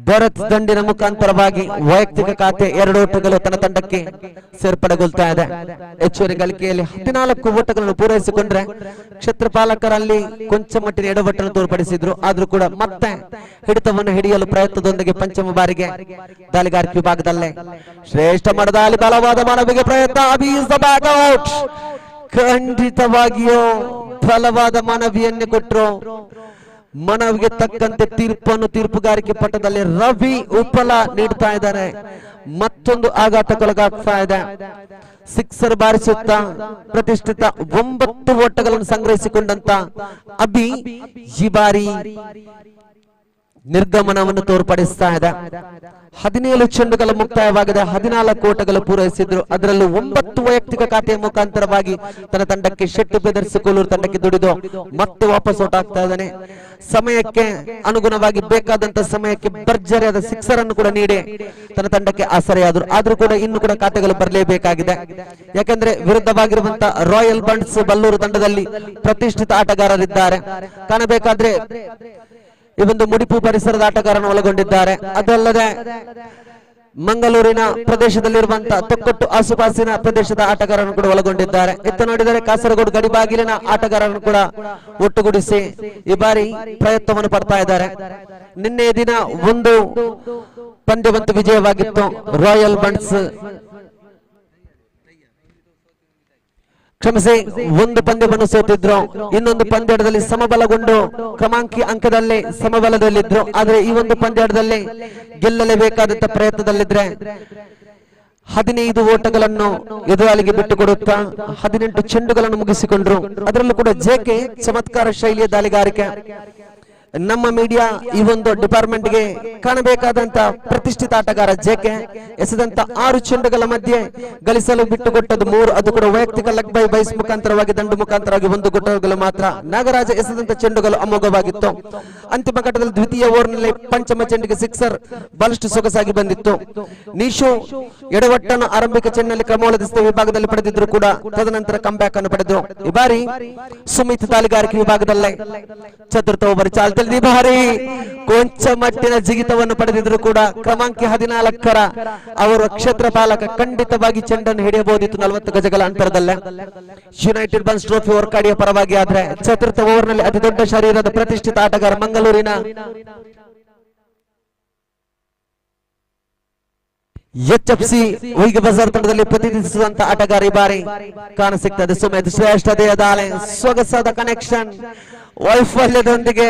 ಭರತ್ ದಂಡಿನ ಮುಖಾಂತರವಾಗಿ ವೈಯಕ್ತಿಕ ಖಾತೆ 2 ಓಟಗಳು ತನ್ನ ತಂಡಕ್ಕೆ ಸೇರ್ಪಡೆಗೊಳ್ತಾ ಇದೆ. ಹೆಚ್ಚುವರಿ ಗಳಿಕೆಯಲ್ಲಿ 14 ಓಟಗಳನ್ನು ಪೂರೈಸಿಕೊಂಡ್ರೆ ಕ್ಷೇತ್ರಪಾಲಕರಲ್ಲಿ ಕೊಂಚ ಮಟ್ಟಿನ ಎಡವಟ್ಟನ್ನು ತೋರ್ಪಡಿಸಿದ್ರು. ಆದ್ರೂ ಕೂಡ ಮತ್ತೆ ಹಿಡಿತವನ್ನು ಹಿಡಿಯಲು ಪ್ರಯತ್ನದೊಂದಿಗೆ ಪಂಚಮ ಬಾರಿಗೆ ದಾಳಿಗಾರಿಕೆ ವಿಭಾಗದಲ್ಲೇ ಶ್ರೇಷ್ಠ ಮಟ್ಟದಲ್ಲಿ ಬಲವಾದ ಮಾನವಿಗೆ ಪ್ರಯತ್ನ. ಖಂಡಿತವಾಗಿಯೂ ಬಲವಾದ ಮನವಿಯನ್ನೇ ಕೊಟ್ಟರು. ಮನವಿಗೆ ತಕ್ಕಂತೆ ತೀರ್ಪುಗಾರಿಕೆ ಪಟ್ಟದಲ್ಲಿ ರವಿ ಉಪಲ ನೀಡ್ತಾ ಇದ್ದಾರೆ. ಮತ್ತೊಂದು ಆಘಾತಕ್ಕೊಳಗಾಗ್ತಾ ಇದೆ. ಸಿಕ್ಸರ್ ಬಾರಿಸುತ್ತಾ ಪ್ರತಿಷ್ಠಿತ 9 ಓಟಗಳನ್ನು ಸಂಗ್ರಹಿಸಿಕೊಂಡಂತ ಅಭಿ ಈ ಬಾರಿ ನಿರ್ಗಮನವನ್ನು ತೋರ್ಪಡಿಸ್ತಾ ಇದೆ. 17 ಚೆಂಡುಗಳ ಮುಕ್ತಾಯವಾಗಿದೆ. 14 ಓಟಗಳು ಪೂರೈಸಿದ್ರು. ಅದರಲ್ಲೂ 9 ವೈಯಕ್ತಿಕ ಖಾತೆಯ ಮುಖಾಂತರವಾಗಿ ತನ್ನ ತಂಡಕ್ಕೆ ಶೆಟ್ಟಿ ಬ್ರದರ್ಸ್ ಕೋಲೂರು ತಂಡಕ್ಕೆ ದುಡಿದು ಮತ್ತೆ ವಾಪಸ್ ಔಟ್ ಆಗ್ತಾ ಇದ್ದಾನೆ. ಸಮಯಕ್ಕೆ ಅನುಗುಣವಾಗಿ ಬೇಕಾದಂತ ಸಮಯಕ್ಕೆ ಭರ್ಜರಿಯಾದ ಸಿಕ್ಸರ್ ಅನ್ನು ಕೂಡ ನೀಡಿ ತನ್ನ ತಂಡಕ್ಕೆ ಆಸರೆಯಾದರು. ಆದ್ರೂ ಕೂಡ ಇನ್ನು ಕೂಡ ಖಾತೆಗಳು ಬರಲೇಬೇಕಾಗಿದೆ. ಯಾಕಂದ್ರೆ ವಿರುದ್ಧವಾಗಿರುವಂತಹ ರಾಯಲ್ ಬಂಡ್ಸ್ ಬಲ್ಲೂರು ತಂಡದಲ್ಲಿ ಪ್ರತಿಷ್ಠಿತ ಆಟಗಾರರಿದ್ದಾರೆ. ಕಾಣಬೇಕಾದ್ರೆ ಈ ಒಂದು ಮುಡಿಪು ಪರಿಸರದ ಆಟಗಾರನ ಒಳಗೊಂಡಿದ್ದಾರೆ. ಅದಲ್ಲದೆ ಮಂಗಳೂರಿನ ಪ್ರದೇಶದಲ್ಲಿರುವಂತಹ ತೊಕ್ಕೊಟ್ಟು ಆಸುಪಾಸಿನ ಪ್ರದೇಶದ ಆಟಗಾರರನ್ನು ಕೂಡ ಒಳಗೊಂಡಿದ್ದಾರೆ. ಇತ್ತ ನೋಡಿದರೆ ಕಾಸರಗೋಡು ಗಡಿಬಾಗಿಲಿನ ಆಟಗಾರರನ್ನು ಕೂಡ ಒಟ್ಟುಗೂಡಿಸಿ ಈ ಬಾರಿ ಪ್ರಯತ್ನವನ್ನು ಪಡ್ತಾ ಇದ್ದಾರೆ. ನಿನ್ನೆ ದಿನ ಒಂದು ಪಂದ್ಯವಂತ ವಿಜಯವಾಗಿತ್ತು. ರಾಯಲ್ ಬಂಡ್ಸ್ ಕ್ಷಮಿಸಿ, ಒಂದು ಪಂದ್ಯವನ್ನು ಸೋತಿದ್ರು. ಇನ್ನೊಂದು ಪಂದ್ಯದಲ್ಲಿ ಸಮಬಲಗೊಂಡು ಕ್ರಮಾಂಕಿ ಅಂಕದಲ್ಲಿ ಸಮಬಲದಲ್ಲಿದ್ರು. ಆದ್ರೆ ಈ ಒಂದು ಪಂದ್ಯದಲ್ಲಿ ಗೆಲ್ಲಲೇಬೇಕಾದಂತ ಪ್ರಯತ್ನದಲ್ಲಿದ್ರೆ 15 ಓಟಗಳನ್ನು ಎದುರಾಳಿಗೆ ಬಿಟ್ಟುಕೊಡುತ್ತಾ 18 ಚೆಂಡುಗಳನ್ನು ಮುಗಿಸಿಕೊಂಡ್ರು. ಅದರಲ್ಲೂ ಕೂಡ ಜೆಕೆ ಚಮತ್ಕಾರ ಶೈಲಿಯ ದಾಳಿಗಾರಿಕೆ. ನಮ್ಮ ಮೀಡಿಯಾ ಈ ಒಂದು ಡಿಪಾರ್ಟ್ಮೆಂಟ್ ಗೆ ಕಾಣಬೇಕಾದಂತ ಪ್ರತಿಷ್ಠಿತ ಆಟಗಾರ ಜೆಕೆ ಎಸೆದಂತ 6 ಚೆಂಡುಗಳ ಮಧ್ಯೆ ಗಳಿಸಲು ಬಿಟ್ಟುಕೊಟ್ಟದ್ದು 3. ಅದು ಕೂಡ ವೈಯಕ್ತಿಕ ಲೆಗ್ ಬೈ ಬೈಸ್ ಮುಖಾಂತರವಾಗಿ ದಂಡು ಮುಖಾಂತರವಾಗಿ 1 ಗುಟ್ಟಗಳು ಮಾತ್ರ. ನಾಗರಾಜ ಎಸೆದಂತ ಚೆಂಡುಗಳು ಅಮೋಘವಾಗಿತ್ತು. ಅಂತಿಮ ಘಟ್ಟದಲ್ಲಿ ದ್ವಿತೀಯ ಓವರ್ನಲ್ಲಿ ಪಂಚಮ ಚೆಂಡಿಗೆ ಸಿಕ್ಸರ್ ಬಹಳಷ್ಟು ಸೊಗಸಾಗಿ ಬಂದಿತ್ತು. ನೀಶು ಎಡವಟ್ಟನ್ನು ಆರಂಭಿಕ ಚೆಂಡಿನಲ್ಲಿ ಕ್ರಮವೊಳದಿಸಿದ ವಿಭಾಗದಲ್ಲಿ ಪಡೆದಿದ್ರು ಕೂಡ ತದನಂತರ ಕಂಬ್ಯಾಕ್ ಅನ್ನು ಪಡೆದ್ರು. ಈ ಬಾರಿ ಸುಮಿತ್ ದಾಳಿಗಾರಿಕೆ ವಿಭಾಗದಲ್ಲೇ ಚತುರ್ಥ ಓವರ್ ಚಾಲ್ತಿ ಬಾರಿ ಕೊಂಚ ಮಟ್ಟಿನ ಜಿಗಿತವನ್ನು ಪಡೆದಿದ್ರು ಕೂಡ ಕ್ರಮಾಂಕ 14ರ ಅವರು ಕ್ಷೇತ್ರಪಾಲಕ ಖಂಡಿತವಾಗಿ ಚೆಂಡನ್ನು ಹಿಡಿಯಬಹುದಿತ್ತು 40 ಗಜಗಳ ಅಂತರದಲ್ಲೇ. ಯುನೈಟೆಡ್ ಬನ್ಸ್ ಟ್ರೋಫಿ ಹೊರಕಾಡಿಯ ಪರವಾಗಿ. ಆದ್ರೆ ಚತುರ್ಥ ಓವರ್ನಲ್ಲಿ ಅತಿ ದೊಡ್ಡ ಶರೀರದ ಪ್ರತಿಷ್ಠಿತ ಆಟಗಾರ ಮಂಗಳೂರಿನ HFC ಉಯಿಗೆ ಬಜಾರ್ ತಂಡದಲ್ಲಿ ಪ್ರತಿನಿಧಿಸುವಂತ ಆಟಗಾರ ಈ ಬಾರಿ ಕಾಣಸಿಗ್ತದೆ. ಸುಮೇಧ್ ಶ್ರೇಷ್ಠತೆಯ ದಾಳಿ, ಸೊಗಸಾದ ಕನೆಕ್ಷನ್, ವೈಫಲ್ಯದೊಂದಿಗೆ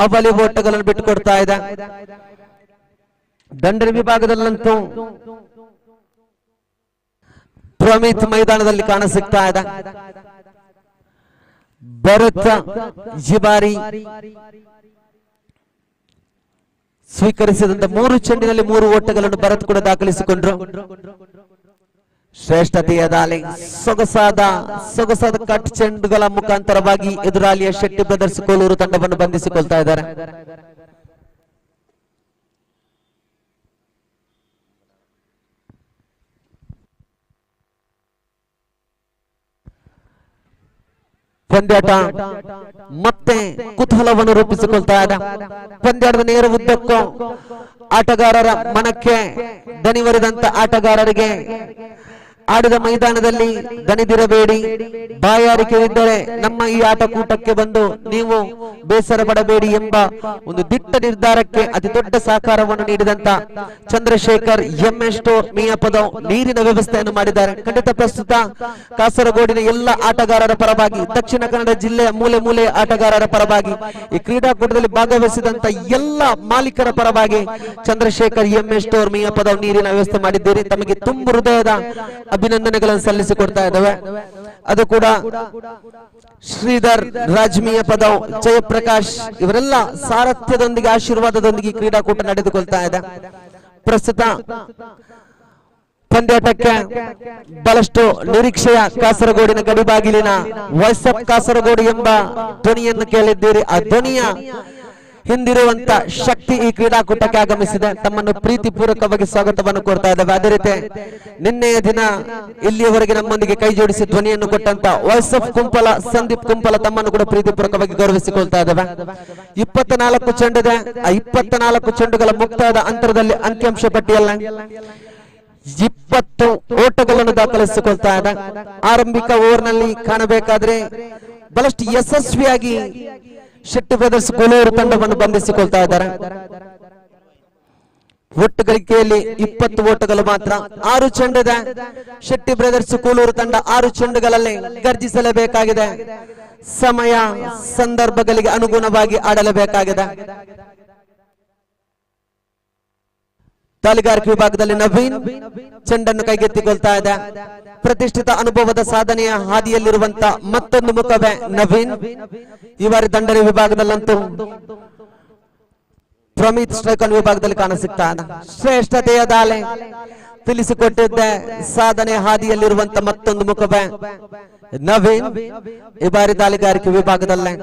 ಅಬಲಿ ಓಟಗಳನ್ನು ಬಿಟ್ಟುಕೊಡ್ತಾ ಇದೆ. ದಂಡನ ವಿಭಾಗದಲ್ಲಂತೂ ಪ್ರಮಿತ್ ಮೈದಾನದಲ್ಲಿ ಕಾಣಸಿಗ್ತಾ ಇದೆ. ಭರತ್ ಈ ಬಾರಿ ಸ್ವೀಕರಿಸಿದಂತ 3 ಚೆಂಡಿನಲ್ಲಿ 3 ಓಟಗಳನ್ನು ಭರತ್ ಕೂಡ ದಾಖಲಿಸಿಕೊಂಡ್ರು. ಶ್ರೇಷ್ಠತೆಯ ದಾಳಿ, ಸೊಗಸಾದ ಕಟ್ ಚೆಂಡುಗಳ ಮುಖಾಂತರವಾಗಿ ಎದುರಾಳಿಯ ಶೆಟ್ಟಿ ಬ್ರದರ್ಸ್ ಕೋಲೂರು ತಂಡವನ್ನು ಬಂಧಿಸಿಕೊಳ್ತಾ ಇದ್ದಾರೆ. ಪಂದ್ಯಾಟ ಮತ್ತೆ ಕುತೂಹಲವನ್ನು ರೂಪಿಸಿಕೊಳ್ತಾ ಇದೆ. ಪಂದ್ಯಾಟದ ನೇರ ಉದ್ದಕ್ಕೂ ಆಟಗಾರರ ಮನಕ್ಕೆ ದನಿವರಿದಂತ ಆಟಗಾರರಿಗೆ ಆಡಿದ ಮೈದಾನದಲ್ಲಿ ದನಿದಿರಬೇಡಿ, ಬಾಯಾರಿಕೆ ಇದ್ದರೆ ನಮ್ಮ ಈ ಆಟಕೂಟಕ್ಕೆ ಬಂದು ನೀವು ಬೇಸರ ಪಡಬೇಡಿ ಎಂಬ ಒಂದು ದಿಟ್ಟ ನಿರ್ಧಾರಕ್ಕೆ ಅತಿ ದೊಡ್ಡ ಸಹಕಾರವನ್ನು ನೀಡಿದಂತ ಚಂದ್ರಶೇಖರ್ MS ಸ್ಟೋರ್ ಮಿಯಾಪದವ್ ನೀರಿನ ವ್ಯವಸ್ಥೆಯನ್ನು ಮಾಡಿದ್ದಾರೆ. ಖಂಡಿತ ಪ್ರಸ್ತುತ ಕಾಸರಗೋಡಿನ ಎಲ್ಲ ಆಟಗಾರರ ಪರವಾಗಿ, ದಕ್ಷಿಣ ಕನ್ನಡ ಜಿಲ್ಲೆಯ ಮೂಲೆ ಮೂಲೆಯ ಆಟಗಾರರ ಪರವಾಗಿ, ಈ ಕ್ರೀಡಾಕೂಟದಲ್ಲಿ ಭಾಗವಹಿಸಿದಂತ ಎಲ್ಲ ಮಾಲೀಕರ ಪರವಾಗಿ ಚಂದ್ರಶೇಖರ್ MS ಸ್ಟೋರ್ ಮಿಯಾಪದವ್ ನೀರಿನ ವ್ಯವಸ್ಥೆ ಮಾಡಿದ್ದೀರಿ. ತಮಗೆ ತುಂಬು ಹೃದಯದ ಅಭಿನಂದನೆಗಳನ್ನು ಸಲ್ಲಿಸಿಕೊಡ್ತಾ ಇದ್ದಾವೆ. ಅದು ಕೂಡ ಶ್ರೀಧರ್, ರಾಜ್ಮೀಯ ಪದವ್, ಜಯಪ್ರಕಾಶ್ ಇವರೆಲ್ಲ ಸಾರಥ್ಯದೊಂದಿಗೆ ಆಶೀರ್ವಾದದೊಂದಿಗೆ ಕ್ರೀಡಾಕೂಟ ನಡೆದುಕೊಳ್ತಾ ಇದೆ. ಪ್ರಸ್ತುತ ಪಂದ್ಯಾಟಕ್ಕೆ ಬಹಳಷ್ಟು ನಿರೀಕ್ಷೆಯ ಕಾಸರಗೋಡಿನ ಗಡಿಬಾಗಿಲಿನ ವಾಯ್ಸ್ ಆಫ್ ಕಾಸರಗೋಡು ಎಂಬ ಧ್ವನಿಯನ್ನು ಕೇಳಿದ್ದೀರಿ. ಆ ಧ್ವನಿಯ ಹಿಂದಿರುವಂತ ಶಕ್ತಿ ಈ ಕ್ರೀಡಾಕೂಟಕ್ಕೆ ಆಗಮಿಸಿದೆ. ತಮ್ಮನ್ನು ಪ್ರೀತಿಪೂರ್ವಕವಾಗಿ ಸ್ವಾಗತವನ್ನು ಕೋರ್ತಾ ಇದ್ದಾವೆ. ಅದೇ ರೀತಿ ನಿನ್ನೆಯ ದಿನ ಇಲ್ಲಿಯವರೆಗೆ ನಮ್ಮೊಂದಿಗೆ ಕೈ ಜೋಡಿಸಿ ಧ್ವನಿಯನ್ನು ಕೊಟ್ಟಂತ ವಾಯ್ಸ್ ಆಫ್ ಕುಂಪಲ ಸಂದೀಪ್ ಕುಂಪಲ ತಮ್ಮನ್ನು ಕೂಡ ಪ್ರೀತಿಪೂರ್ವಕವಾಗಿ ಗೌರವಿಸಿಕೊಳ್ತಾ ಇದ್ದಾವೆ. 24 ಚೆಂಡಿದೆ. 24 ಚೆಂಡುಗಳ ಮುಕ್ತಾಯದ ಅಂತರದಲ್ಲಿ ಅಂಕಿಅಂಶ ಪಟ್ಟಿಯಲ್ಲಿ 20 ಓಟಗಳನ್ನು ದಾಖಲಿಸಿಕೊಳ್ತಾ ಇದೆ. ಆರಂಭಿಕ ಓವರ್ನಲ್ಲಿ ಕಾಣಬೇಕಾದ್ರೆ ಬಹಳಷ್ಟು ಯಶಸ್ವಿಯಾಗಿ ಶೆಟ್ಟಿ ಬ್ರದರ್ಸ್ ಕೋಲೂರು ತಂಡವನ್ನು ಬಂಧಿಸಿಕೊಳ್ತಾ ಇದ್ದಾರೆ. ಒಟ್ಟು ಗಳಿಕೆಯಲ್ಲಿ 20 ಓಟಗಳು ಮಾತ್ರ. 6 ಚೆಂಡಿದೆ. ಶೆಟ್ಟಿ ಬ್ರದರ್ಸ್ ಕೋಲೂರು ತಂಡ 6 ಚೆಂಡುಗಳಲ್ಲಿ ಗರ್ಜಿಸಲೇಬೇಕಾಗಿದೆ. ಸಮಯ ಸಂದರ್ಭಗಳಿಗೆ ಅನುಗುಣವಾಗಿ ಆಡಲೇಬೇಕಾಗಿದೆ. ದಾಳಿಗಾರಿಕೆ ವಿಭಾಗದಲ್ಲಿ ನವೀನ್ ಚೆಂಡನ್ನು ಕೈಗೆತ್ತಿಕೊಳ್ತಾ ಇದೆ. ಪ್ರತಿಷ್ಠಿತ ಅನುಭವದ ಸಾಧನೆಯ ಹಾದಿಯಲ್ಲಿರುವಂತ ಮತ್ತೊಂದು ಮುಖವೇ ನವೀನ್. ಈ ಬಾರಿ ದಂಡನೆ ವಿಭಾಗದಲ್ಲಂತೂ ಪ್ರಮಿತ್ ಸ್ಟ್ರೈಕನ್ ವಿಭಾಗದಲ್ಲಿ ಕಾಣಸಿಗ್ತಾ ಇದೆ. ಶ್ರೇಷ್ಠತೆಯ ದಾಳಿ ತಿಳಿಸಿಕೊಟ್ಟಿದ್ದೆ. ಸಾಧನೆ ಹಾದಿಯಲ್ಲಿರುವಂತ ಮತ್ತೊಂದು ಮುಖವೇ ನವೀನ್. ಈ ಬಾರಿ ದಾಳಿಗಾರಿಕೆ ವಿಭಾಗದಲ್ಲೇ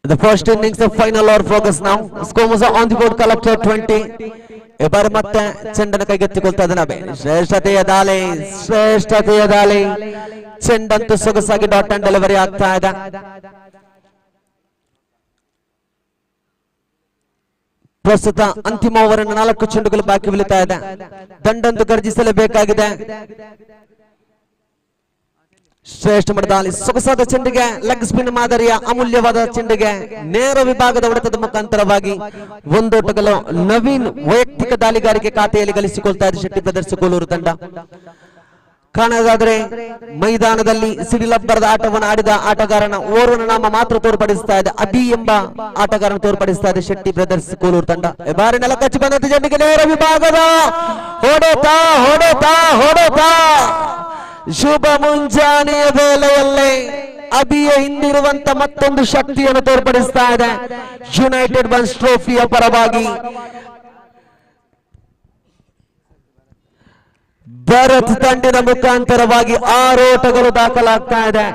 the first innings of final over focus now. Score was on the board collector 20. ಎಬಾರಿ ಮತ್ತೆ ಚೆಂಡನ್ನು ಕೈಗೆತ್ತಿಕೊಳ್ತಾ ಇದ್ದಾನೆ. ಶ್ರೇಷ್ಠತೆಯ ದಾಳಿ ಚೆಂಡಂತೂ ಸೊಗಸಾಗಿ ಡಾಟ್ ಅಂಡ್ ಡೆಲಿವರಿ ಆಗ್ತಾ ಇದೆ. ಪ್ರಸ್ತುತ ಅಂತಿಮ ಓವರ್ 4 ಚೆಂಡುಗಳು ಬಾಕಿ ಉಳಿತಾ ಇದೆ. ದಂಡಂತೂ ಗರ್ಜಿಸಲೇಬೇಕಾಗಿದೆ. ಶ್ರೇಷ್ಠ ಮಟ್ಟದಲ್ಲಿ ಸೊಗಸಾದ ಚೆಂಡಿಗೆ ಲೆಗ್ ಸ್ಪಿನ್ ಮಾದರಿಯ ಅಮೂಲ್ಯವಾದ ಚೆಂಡಿಗೆ ನೇರ ವಿಭಾಗದ ಹೊಡೆತದ ಮುಖಾಂತರವಾಗಿ ಒಂದೋಟಗಳು ನವೀನ್ ವೈಯಕ್ತಿಕ ದಾಳಿಗಾರಿಕೆ ಖಾತೆಯಲ್ಲಿ ಗಳಿಸಿಕೊಳ್ತಾ ಇದೆ ಶೆಟ್ಟಿ ಬ್ರದರ್ಸ್ ಕೋಲೂರು ತಂಡ. ಕಾಣೋದಾದ್ರೆ ಮೈದಾನದಲ್ಲಿ ಸಿಡಿಲಬ್ಬರದ ಆಟವನ್ನು ಆಡಿದ ಆಟಗಾರನ ಓರ್ವನ ನಾಮ ಮಾತ್ರ ತೋರ್ಪಡಿಸ್ತಾ ಇದೆ. ಅಭಿ ಎಂಬ ಆಟಗಾರನ ತೋರ್ಪಡಿಸ್ತಾ ಇದೆ ಶೆಟ್ಟಿ ಬ್ರದರ್ಸ್ ಕೋಲೂರು ತಂಡ. ಬಾರಿ ನೆಲ ಕಚ್ಚಿ ಬಂದಂತ ಚೆಂಡಿಗೆ ನೇರ ವಿಭಾಗದ ಹೊಡೆತ ಶುಭ ಮುಂಜಾನೆಯ ವೇಳೆಯಲ್ಲೇ ಅಭಿಯ ಹಿಂದಿರುವಂತ ಮತ್ತೊಂದು ಶಕ್ತಿಯನ್ನು ತೋರ್ಪಡಿಸ್ತಾ ಇದೆ ಯುನೈಟೆಡ್ ಬನ್ಸ್ ಟ್ರೋಫಿಯ ಪರವಾಗಿ. ಭರತ್ ತಂಡದ ಮುಖಾಂತರವಾಗಿ 6 ಓಟಗಳು ದಾಖಲಾಗ್ತಾ ಇದೆ.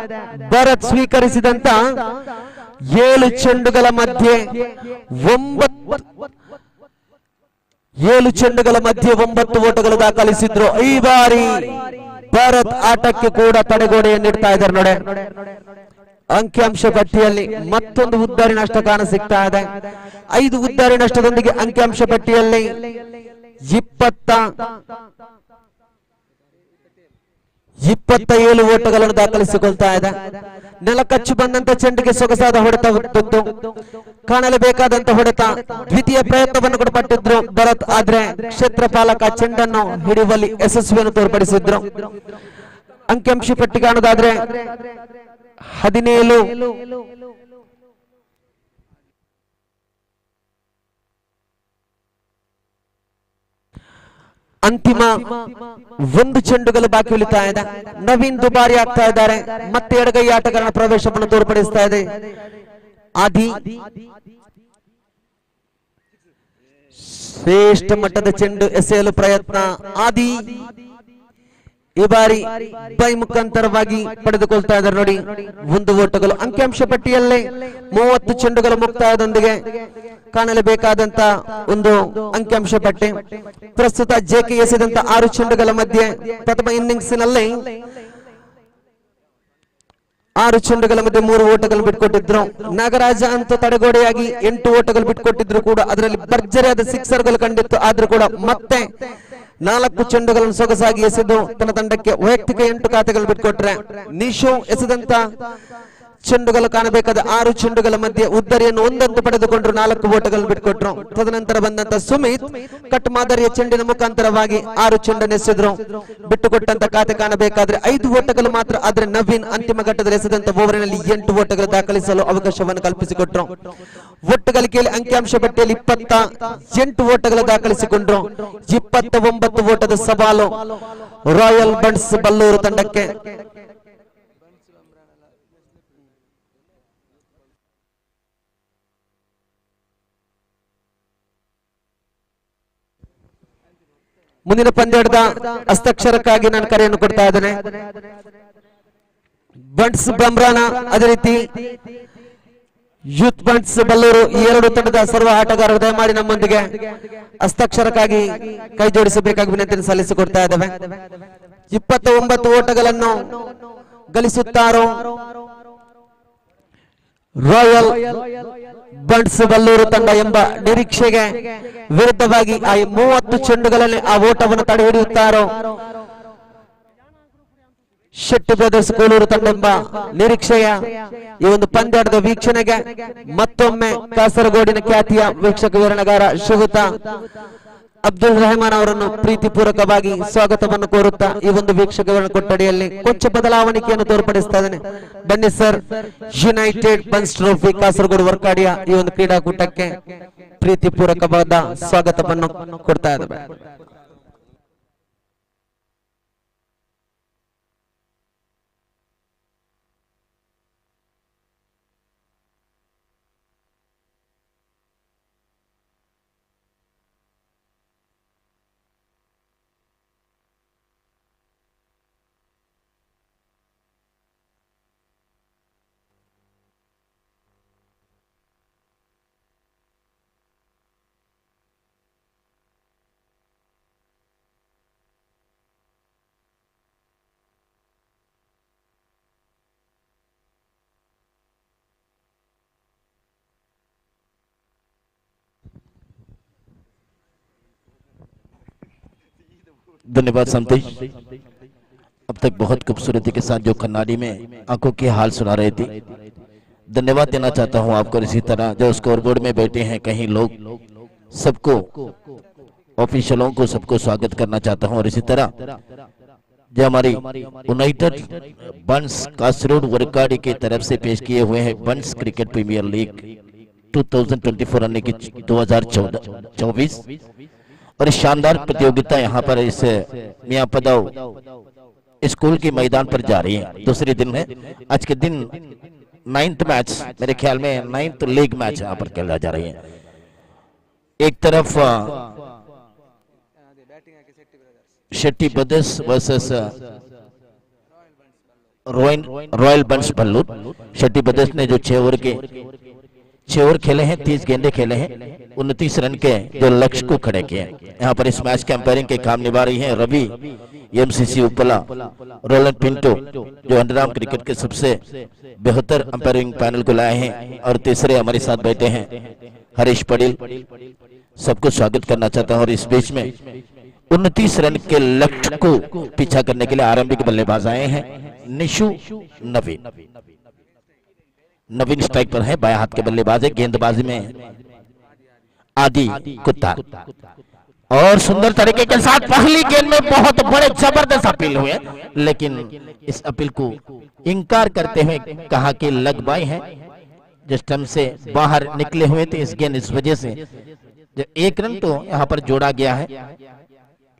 ಭರತ್ ಸ್ವೀಕರಿಸಿದಂತ 7 ಚೆಂಡುಗಳ ಮಧ್ಯೆ 9 ಓಟಗಳು ದಾಖಲಿಸಿದ್ರು. ಈ ಬಾರಿ ಭಾರತ್ ಆಟಕ್ಕೆ ಕೂಡ ತಡೆಗೋಡೆಯನ್ನು ನೀಡ್ತಾ ಇದ್ದಾರೆ ನೋಡಿ. ಅಂಕಿಅಂಶ ಪಟ್ಟಿಯಲ್ಲಿ ಮತ್ತೊಂದು ಉದ್ದಾರಿ ನಷ್ಟ ಕಾಣ ಸಿಗ್ತಾ ಇದೆ. 5 ಉದ್ದಾರಿ ನಷ್ಟದೊಂದಿಗೆ ಅಂಕಿಅಂಶ ಪಟ್ಟಿಯಲ್ಲಿ 27 ಓಟಗಳನ್ನು ದಾಖಲಿಸಿಕೊಳ್ತಾ ಇದೆ. ನೆಲಕಚ್ಚು ಬಂದಂತ ಚೆಂಡಿಗೆ ಸೊಗಸಾದ ಹೊಡೆತ ಹೊತ್ತು ಕಾಣಲೇಬೇಕಾದಂತ ಹೊಡೆತ. ದ್ವಿತೀಯ ಪ್ರಯತ್ನವನ್ನು ಕೂಡ ಪಟ್ಟಿದ್ರು ಭರತ್. ಆದ್ರೆ ಕ್ಷೇತ್ರಪಾಲಕ ಚೆಂಡನ್ನು ಹಿಡಿಯುವಲ್ಲಿ ಯಶಸ್ವಿಯನ್ನು ತೋರ್ಪಡಿಸಿದ್ರು. ಅಂಕಿಅಂಶ ಪಟ್ಟಿ ಕಾಣೋದಾದ್ರೆ 17 ಅಂತಿಮ 1 ಚೆಂಡುಗಳು ಬಾಕಿ ಉಳಿತಾ ಇದೆ. ನವೀನ್ ದುಬಾರಿ ಆಗ್ತಾ ಇದ್ದಾರೆ. ಮತ್ತೆ ಎಡಗೈ ಆಟಗಾರನ ಪ್ರವೇಶವನ್ನು ತೋರ್ಪಡಿಸ್ತಾ ಇದೆ ಆದಿ. ಶ್ರೇಷ್ಠ ಮಟ್ಟದ ಚೆಂಡು ಎಸೆಯಲು ಪ್ರಯತ್ನ. ಆದಿ ಈ ಬಾರಿ ಬೈ ಮುಖಾಂತರವಾಗಿ ಪಡೆದುಕೊಳ್ತಾ ಇದ್ದಾರೆ ನೋಡಿ. ಒಂದು ಓಟಗಳು ಅಂಕಿಅಂಶ ಪಟ್ಟಿಯಲ್ಲೇ 30 ಚೆಂಡುಗಳ ಮುಕ್ತಾಯದೊಂದಿಗೆ ಕಾಣಲೇಬೇಕಾದಂತ ಒಂದು ಅಂಕಿಅಂಶ ಪಟ್ಟಿ. ಪ್ರಸ್ತುತ ಜೆಕೆ ಎಸೆದಂತ 6 ಚೆಂಡುಗಳ ಮಧ್ಯೆ ಪ್ರಥಮ ಇನ್ನಿಂಗ್ಸ್ನಲ್ಲಿ 6 ಚೆಂಡುಗಳ ಮಧ್ಯೆ 3 ಓಟಗಳು ಬಿಟ್ಕೊಟ್ಟಿದ್ರು. ನಾಗರಾಜ ಅಂತೂ ತಡೆಗೋಡೆಯಾಗಿ 8 ಓಟಗಳು ಬಿಟ್ಕೊಟ್ಟಿದ್ರು ಕೂಡ ಅದರಲ್ಲಿ ಭರ್ಜರಿಯಾದ ಸಿಕ್ಸರ್ಗಳು ಕಂಡಿತ್ತು. ಆದ್ರೂ ಕೂಡ ಮತ್ತೆ 4 ಚೆಂಡುಗಳನ್ನು ಸೊಗಸಾಗಿ ಎಸೆದು ತನ್ನ ತಂಡಕ್ಕೆ ವೈಯಕ್ತಿಕ 8 ಖಾತೆಗಳು ಬಿಟ್ಕೊಟ್ರೆ, ನಿಶು ಎಸೆದಂತ ಚೆಂಡುಗಳು ಕಾಣಬೇಕಾದ 6 ಚೆಂಡುಗಳ ಮಧ್ಯೆ ಉದ್ದರಿಯನ್ನು ಒಂದಂತೂ ಪಡೆದುಕೊಂಡ್ರು, 4 ಓಟಗಳನ್ನು ಬಿಟ್ಕೊಟ್ರು. ತದನಂತರ ಬಂದಂತ ಸುಮಿತ್ ಕಟ್ ಮಾದರಿಯ ಚೆಂಡಿನ ಮುಖಾಂತರವಾಗಿ 6 ಚೆಂಡನ್ನು ಎಸೆದ್ರು. ಬಿಟ್ಟುಕೊಟ್ಟಂತ ಖಾತೆ ಕಾಣಬೇಕಾದ್ರೆ 5 ಓಟಗಳು ಮಾತ್ರ. ಆದ್ರೆ ನವೀನ್ ಅಂತಿಮ ಘಟ್ಟದಲ್ಲಿ ಎಸೆದಂತ ಓವರಿನಲ್ಲಿ 8 ಓಟಗಳು ದಾಖಲಿಸಲು ಅವಕಾಶವನ್ನು ಕಲ್ಪಿಸಿಕೊಟ್ರು. ಒಟ್ಟು ಗಳಿಕೆಯಲ್ಲಿ ಅಂಕಿಅಂಶ ಪಟ್ಟಿಯಲ್ಲಿ 28 ಓಟಗಳು ದಾಖಲಿಸಿಕೊಂಡ್ರು. 29 ಓಟದ ಸವಾಲು ರಾಯಲ್ ಬಂಟ್ಸ್ ಬಲ್ಲೂರು ತಂಡಕ್ಕೆ. ಮುಂದಿನ ಪಂದ್ಯದ ಹಸ್ತಾಕ್ಷರಕ್ಕಾಗಿ ನಾನು ಕರೆಯನ್ನು ಕೊಡ್ತಾ ಇದ್ದೇನೆ. ಬಂಟ್ಸ್ ಬ್ರಹ್ಮರಾನ, ಅದೇ ರೀತಿ ಯೂತ್ ಬಂಟ್ಸ್ ಬಲ್ಲೂರು, ಈ 2 ತಂಡದ ಸರ್ವ ಆಟಗಾರರು ದಯಮಾಡಿ ನಮ್ಮೊಂದಿಗೆ ಹಸ್ತಾಕ್ಷರಕ್ಕಾಗಿ ಕೈ ಜೋಡಿಸಬೇಕಾಗಿ ವಿನಂತಿಯನ್ನು ಸಲ್ಲಿಸಿಕೊಡ್ತಾ ಇದ್ದೇವೆ. 29 ಓಟಗಳನ್ನು ಗಳಿಸುತ್ತಾರೋ ರಾಯಲ್ ಬಂಟ್ಸ್ ಬಲ್ಲೂರು ತಂಡ ಎಂಬ ನಿರೀಕ್ಷೆಗೆ ವಿರುದ್ಧವಾಗಿ ಆ 30 ಚೆಂಡುಗಳಲ್ಲಿ ಆ ಓಟವನ್ನು ತಡೆ ಹಿಡಿಯುತ್ತಾರೋ ಶೆಟ್ಟಿ ಬ್ರದರ್ಸ್ ಕೋಲೂರು ತಂಡ ಎಂಬ ನಿರೀಕ್ಷೆಯ ಈ ಒಂದು ಪಂದ್ಯದ ವೀಕ್ಷಣೆಗೆ ಮತ್ತೊಮ್ಮೆ ಕಾಸರಗೋಡಿನ ಖ್ಯಾತಿಯ ವೀಕ್ಷಕ ವಿವರಣೆಗಾರ ಶ್ರೀಯುತ ಅಬ್ದುಲ್ ರೆಹಮಾನ್ ಅವರನ್ನು ಪ್ರೀತಿಪೂರ್ವಕವಾಗಿ ಸ್ವಾಗತವನ್ನು ಕೋರುತ್ತಾ ಈ ಒಂದು ವೀಕ್ಷಕ ವಿವರಣೆ ಕೊಠಡಿಯಲ್ಲಿ ಕೊಂಚ ಬದಲಾವಣೆಯನ್ನು ತೋರ್ಪಡಿಸ್ತಾ ಇದ್ದೇನೆ. ಬನ್ನಿ sir. United Bunts trophy Kasaragod ವರ್ಕಾಡಿಯ ಈ ಒಂದು ಕ್ರೀಡಾಕೂಟಕ್ಕೆ ಪ್ರೀತಿಪೂರ್ವಕವಾದ ಸ್ವಾಗತವನ್ನು ಕೊಡ್ತಾ ಇದ್ದೇವೆ. धन्यवाद संतोष। अब तक बहुत खूबसूरती के साथ जो कन्नाडी में आंखों के हाल सुना रहे थे, धन्यवाद देना चाहता हूं आपको। इसी तरह जो स्कोर बोर्ड में बैठे हैं कहीं लोग, सबको, ऑफिशियलों को सबको स्वागत करना चाहता हूं। और इसी तरह जो हमारी यूनाइटेड बंस कासरगोड वर्काड़ी की तरफ से पेश किए हुए हैं बंस क्रिकेट प्रीमियर लीग 2024 यानी कि 2024 और शानदार प्रतियोगिता यहाँ पर इस मियां पदाव स्कूल के मैदान पर जा रही है। दूसरे दिन है आज के दिन 9th मैच, मेरे ख्याल में 9th लीग मैच यहाँ पर खेला जा रही है। एक तरफ Shetty brothers versus royal Bunts Ballur. Shetty brothers ने जो 6 ओवर खेले हैं, 30 गेंदे खेले हैं, 29 रन के जो लक्ष्य को खड़े किए हैं। यहाँ पर इस मैच के अंपायरिंग के काम निभा रही हैं रवि एमसीसी उपला, रोलन पिंटो जो अंडरआर्म क्रिकेट के सबसे बेहतर अंपायरिंग पैनल को लाए हैं। और तीसरे हमारे साथ बैठे हैं हरीश पटेल। सबको स्वागत करना चाहता हूँ। और इस बीच में 29 रन के लक्ष्य को पीछा करने के लिए आरंभिक बल्लेबाज आए हैं निशु नवीन स्ट्राइक पर है, बाएं हाथ के बल्लेबाज है। गेंदबाजी में आदि कुत्ता और सुंदर तरीके के साथ पहली गेंद में बहुत बड़े जबरदस्त अपील हुए, लेकिन इस अपील को इनकार करते हुए कहा कि लग बाई है, जिस टाइम से बाहर निकले हुए थे इस गेंद, इस वजह से जो 1 रन तो यहाँ पर जोड़ा गया है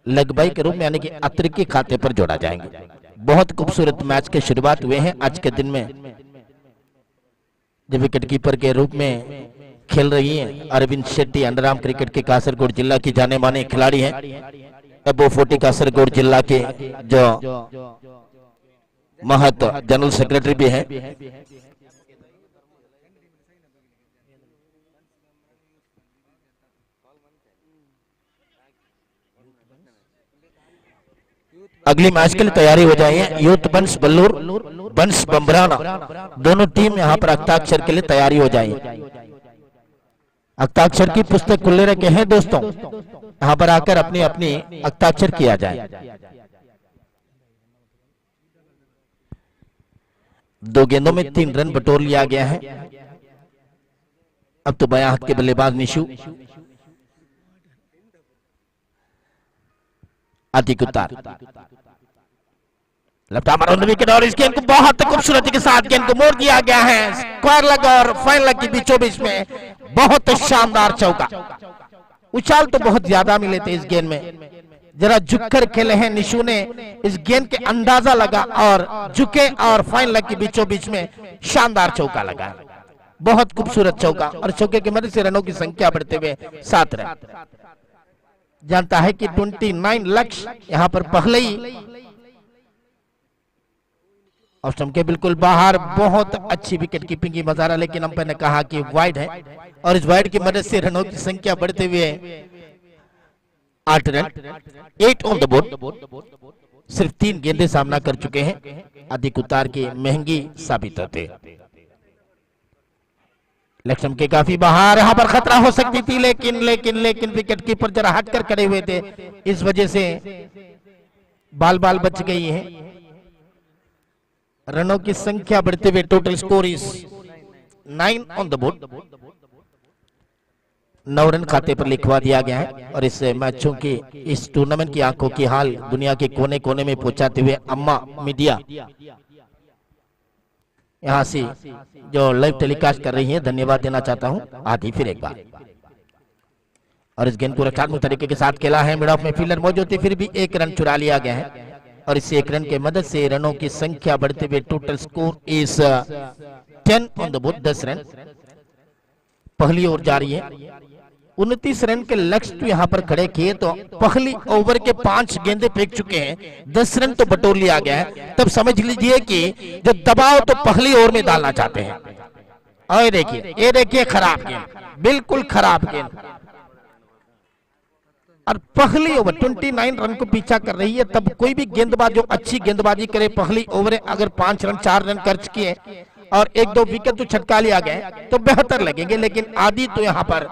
लग बाई के रूप में, यानी कि अतिरिक्त खाते पर जोड़ा जाएंगे। बहुत खूबसूरत मैच की शुरुआत हुए हैं आज के दिन में। जब विकेट कीपर के रूप में खेल रही हैं अरविंद शेट्टी, अंडरआर्म क्रिकेट के कासरगोड जिला की जाने माने खिलाड़ी हैं। एबो 40 कासरगोड जिला के जो महत जनरल सेक्रेटरी भी हैं। अगली मैच के लिए तैयारी हो जाइए। यूथ बंस बल्लूर, बंस बम्बराना, दोनों टीम यहाँ पर हस्ताक्षर के लिए तैयारी हो जाइए। हस्ताक्षर की पुस्तक खुले रखे हैं दोस्तों, यहाँ पर आकर अपनी अपनी हस्ताक्षर किया जाए। 2 गेंदों में 3 रन बटोर लिया गया है। अब तो बायां हाथ के बल्लेबाज निशु आतिक उतार left arm on the wicket, और इस गेंद को बहुत खूबसूरती के साथ गेंद को मोड़ दिया गया है स्क्वायर लेग और फाइन लेग के बीचों बीच में। बहुत शानदार चौका। उछाल तो बहुत ज्यादा मिले थे इस गेंद में, जरा झुककर खेले हैं निशु ने। इस गेंद के अंदाजा लगा और झुके और फाइन लेग के बीचों बीच में शानदार चौका लगा। बहुत खूबसूरत चौका, और चौके की मदद से रनों की संख्या बढ़ते हुए 7 रन। जानता है कि 29 लक्ष्य यहाँ पर पहले ही ऑफ स्टंप के बिल्कुल बाहर। बहुत अच्छी विकेट कीपिंग की मजारा, लेकिन अंपायर ने कहा कि वाइड है, और इस वाइड की मदद से रनों की संख्या बढ़ते हुए 8 रन। 8 on the board. सिर्फ 3 गेंदे सामना कर चुके हैं, अधिक उतार की महंगी साबित होते। लेग स्टंप के काफी बाहर, यहाँ पर खतरा हो सकती थी, लेकिन विकेट कीपर जरा हटकर खड़े हुए थे, इस वजह से बाल बच गई है। रनों की संख्या बढ़ते हुए total score is 9 on the board. 9 run खाते पर लिखवा दिया गया है। और इस मैचों की, इस टूर्नामेंट की आंखों की हाल दुनिया के कोने कोने में पहुंचाते हुए अम्मा मीडिया यहां से जो लाइव टेलीकास्ट कर रही है, धन्यवाद देना चाहता हूं। आधी फिर एक बार, और इस गेंद को रक्षात्मक तरीके के साथ खेला है। मिड ऑफ में फील्डर मौजूद थी, फिर भी 1 रन चुरा लिया गया है, और इस 1 रन की मदद से रनों की संख्या बढ़ते हुए total score is 10 on the board. 10 run पहली ओवर जा रही है। 29 रन के लक्ष्य तो यहाँ पर खड़े किए, तो पहली ओवर के 5 गेंदे फेंक चुके हैं, 10 रन तो बटोर लिया गया है। तब समझ लीजिए कि जो दबाव तो पहली ओवर में डालना चाहते हैं। और ये देखिए खराब गेंद, बिल्कुल खराब गेंद, और पहली ओवर 29 रन को पीछा कर रही है। तब कोई भी गेंदबाज जो अच्छी गेंदबाजी करे, पहली ओवर अगर 5 रन 4 रन खर्च किए और 1-2 विकेट तो छटका लिया गया तो बेहतर लगेंगे, लेकिन आदि तो यहाँ पर।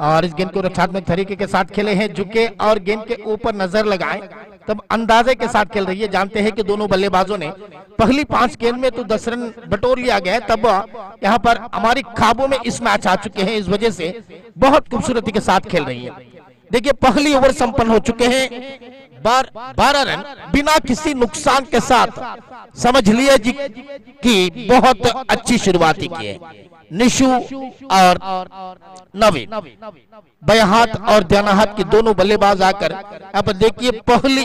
और इस गेंद को रक्षात्मक तरीके के साथ खेले हैं, झुके और गेंद के ऊपर नजर लगाए, तब अंदाजे के साथ खेल रही है। जानते हैं कि दोनों बल्लेबाजों ने पहली 5 गेंद में तो 10 रन बटोर लिया गया, तब यहाँ पर हमारी ख्वाबों में इस मैच आ चुके हैं, इस वजह से बहुत खूबसूरती के साथ खेल रही है। देखिए पहली ओवर संपन्न हो चुके हैं, 12 रन बिना किसी नुकसान के साथ। समझ लिए जी कि बहुत अच्छी शुरुआत की है निशु और नवीन। बायां हाथ और दायां हाथ के दोनों बल्लेबाज आकर यहाँ पर देखिए पहली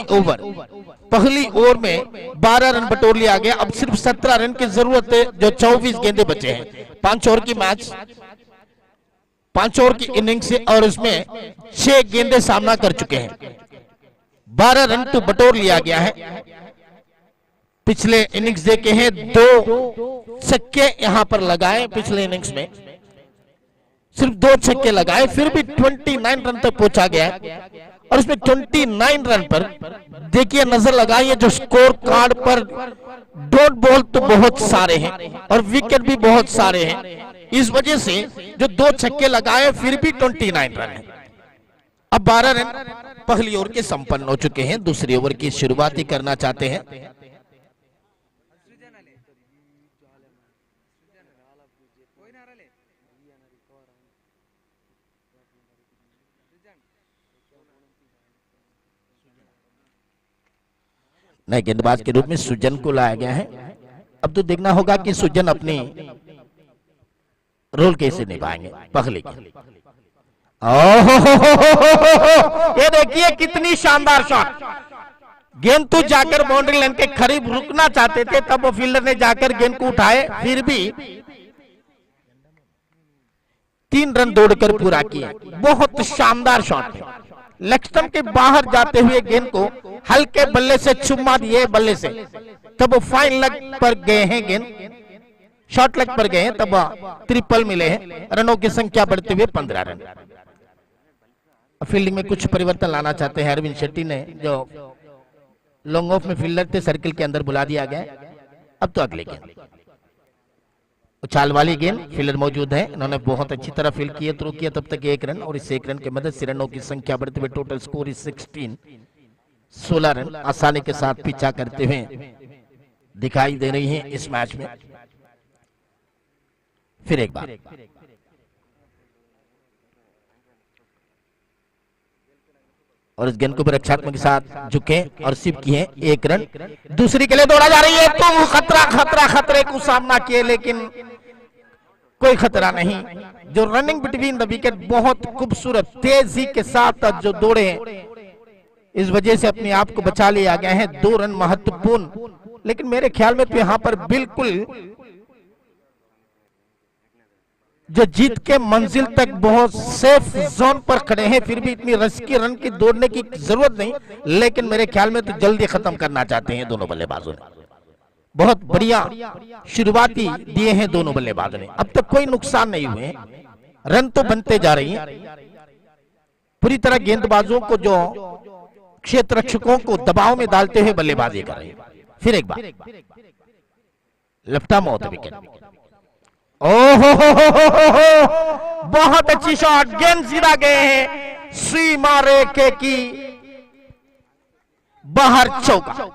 ओवर में 12 रन बटोर लिया गया। अब सिर्फ 17 रन की जरूरत है, जो 24 गेंदे बचे हैं। 5 ओवर की मैच, 5 ओवर की इनिंग से, और उसमें 6 गेंदे सामना कर चुके हैं। 12 रन तो बटोर लिया गया है। पिछले इनिंग्स देखे हैं, 2 छक्के यहां पर लगाए पिछले इनिंग्स में, सिर्फ 2 छक्के लगाए, फिर भी 29 रन तक पहुंचा गया है। और इसमें 29 रन पर देखिए नजर लगाइए, जो स्कोर कार्ड पर डॉट बॉल तो बहुत सारे हैं और विकेट भी बहुत सारे हैं। इस वजह से जो 2 छक्के लगाए फिर भी 29 रन है। अब 12 रन पहली ओवर के संपन्न हो चुके हैं, दूसरी ओवर की शुरुआत ही करना चाहते हैं। नए गेंदबाज के रूप में सुजन को लाया गया है। अब तो देखना होगा कि सुजन अपनी रोल कैसे निभाएंगे पहले की। ये देखिए कितनी शानदार शॉट। गेंद तो जाकर बाउंड्री लाइन के करीब रुकना चाहते थे, तब वो फील्डर ने जाकर गेंद को उठाए, फिर भी 3 रन दौड़कर पूरा किया। बहुत शानदार शॉट है, लेग स्टंप के बाहर जाते हुए गेंद को हल्के बल्ले से चुम्मा दिए बल्ले से, तब वो फाइन लेग पर गए हैं, गेंद शॉर्ट लेग पर गए हैं, तब ट्रिपल मिले हैं। रनों की संख्या बढ़ते हुए 15 रन। फील्डिंग में कुछ परिवर्तन लाना चाहते हैं अरविंद शेट्टी ने, जो लॉन्ग ऑफ में फील्डर थे सर्किल के अंदर बुला दिया गया। अब तो अगले गेंद उछाल वाली गेंद, फील्डर मौजूद है, इन्होंने बहुत अच्छी तरह फील्ड किया, थ्रो किया, तब तक 1 रन, और इस 1 रन की मदद से रनों की संख्या बढ़ते हुए टोटल स्कोर इज 16 रन आसानी के साथ पीछा करते हुए दिखाई दे रही हैं इस मैच में। फिर एक बार और इस गेंद को भी रक्षात्मक के साथ झुके और सिप किए, 1 रन। दूसरी के लिए दौड़ा जा रही है, तो खतरा खतरा खतरे को सामना किए, लेकिन कोई खतरा नहीं। जो रनिंग बिटवीन द विकेट बहुत खूबसूरत तेजी के साथ जो दौड़े, इस वजह से अपने आप को बचा लिया गया है। 2 रन महत्वपूर्ण, लेकिन मेरे ख्याल में तो यहां पर बिल्कुल जो जीत के मंजिल तक बहुत सेफ जोन पर खड़े हैं, फिर भी इतनी रस्की रन की दौड़ने की जरूरत नहीं, लेकिन मेरे ख्याल में तो जल्दी खत्म करना चाहते हैं दोनों बल्लेबाजों ने। बहुत बढ़िया शुरुआती दिए हैं दोनों बल्लेबाजों ने, अब तक कोई नुकसान नहीं हुए, रन तो बनते जा रही हैं। पूरी तरह गेंदबाजों को, जो क्षेत्र रक्षकों को दबाव में डालते हुए बल्लेबाजी कर रहे हैं। फिर एक बार left arm off the wicket, ओहो बहुत अच्छी शॉट, गेंद सीधा गए हैं सीमा रेखे की बाहर, चौका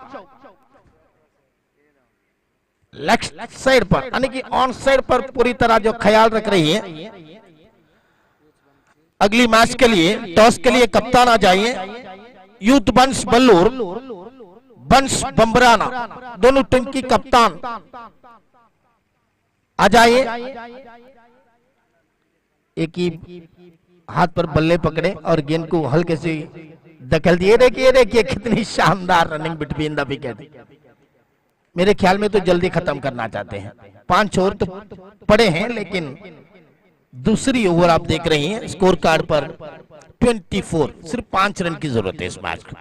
लेफ्ट साइड पर, यानी कि ऑन साइड पर पूरी तरह जो ख्याल रख रही है। अगली मैच के लिए टॉस के लिए कप्तान आ जाइए, यूथ बंस बल्लूर, बंस बम्बराना, दोनों टीम की कप्तान आ जाइए। एक ही हाथ पर बल्ले पकड़े और गेंद को हल्के से दखल दिए। देखिए कितनी शानदार रनिंग बिटवीन द विकेट। मेरे ख्याल में तो जल्दी खत्म करना चाहते हैं, 5 ओवर तो पड़े हैं, लेकिन दूसरी ओवर आप देख रही हैं स्कोर कार्ड पर 24, सिर्फ 5 रन की जरूरत है इस मैच को।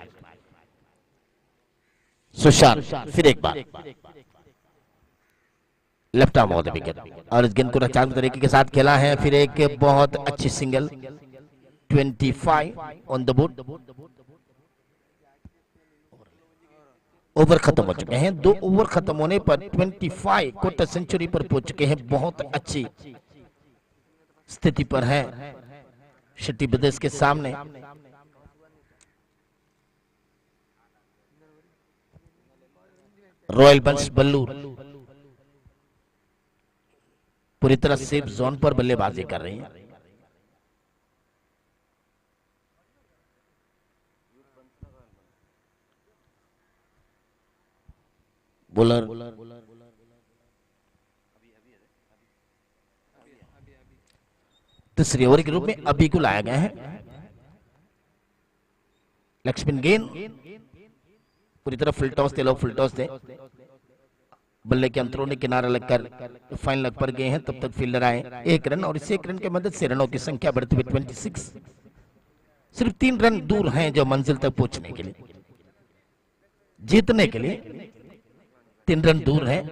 सुशांत फिर एक बार left arm off the wicket, और इस गेंद को रक्षात्मक तरीके के साथ खेला है। फिर एक बहुत अच्छी single, 25 on the board. Over खत्म हो चुके हैं, 2 ओवर खत्म होने पर 25 क्वार्टर सेंचुरी पर पहुंच चुके हैं। बहुत अच्छी स्थिति पर है शेट्टी ब्रदर्स के सामने। रॉयल बंस बल्लूर पूरी तरह सेफ जोन पर बल्लेबाजी कर रही हैं। बॉलर तीसरी ओवर के रूप में अभी को लाया गया है। लेग स्पिन गेंद पूरी तरह फुल टॉस थे, लोग फुल टॉस थे, बल्ले के अंतरों ने किनारा लगकर फाइन लग पर गए हैं। तब तक फील्डर आए, 1 रन, और इस 1 रन की मदद से रनों की संख्या बढ़ती हुई 26। सिर्फ 3 रन दूर हैं जो मंजिल तक पहुंचने के लिए, जीतने के लिए 3 रन दूर हैं।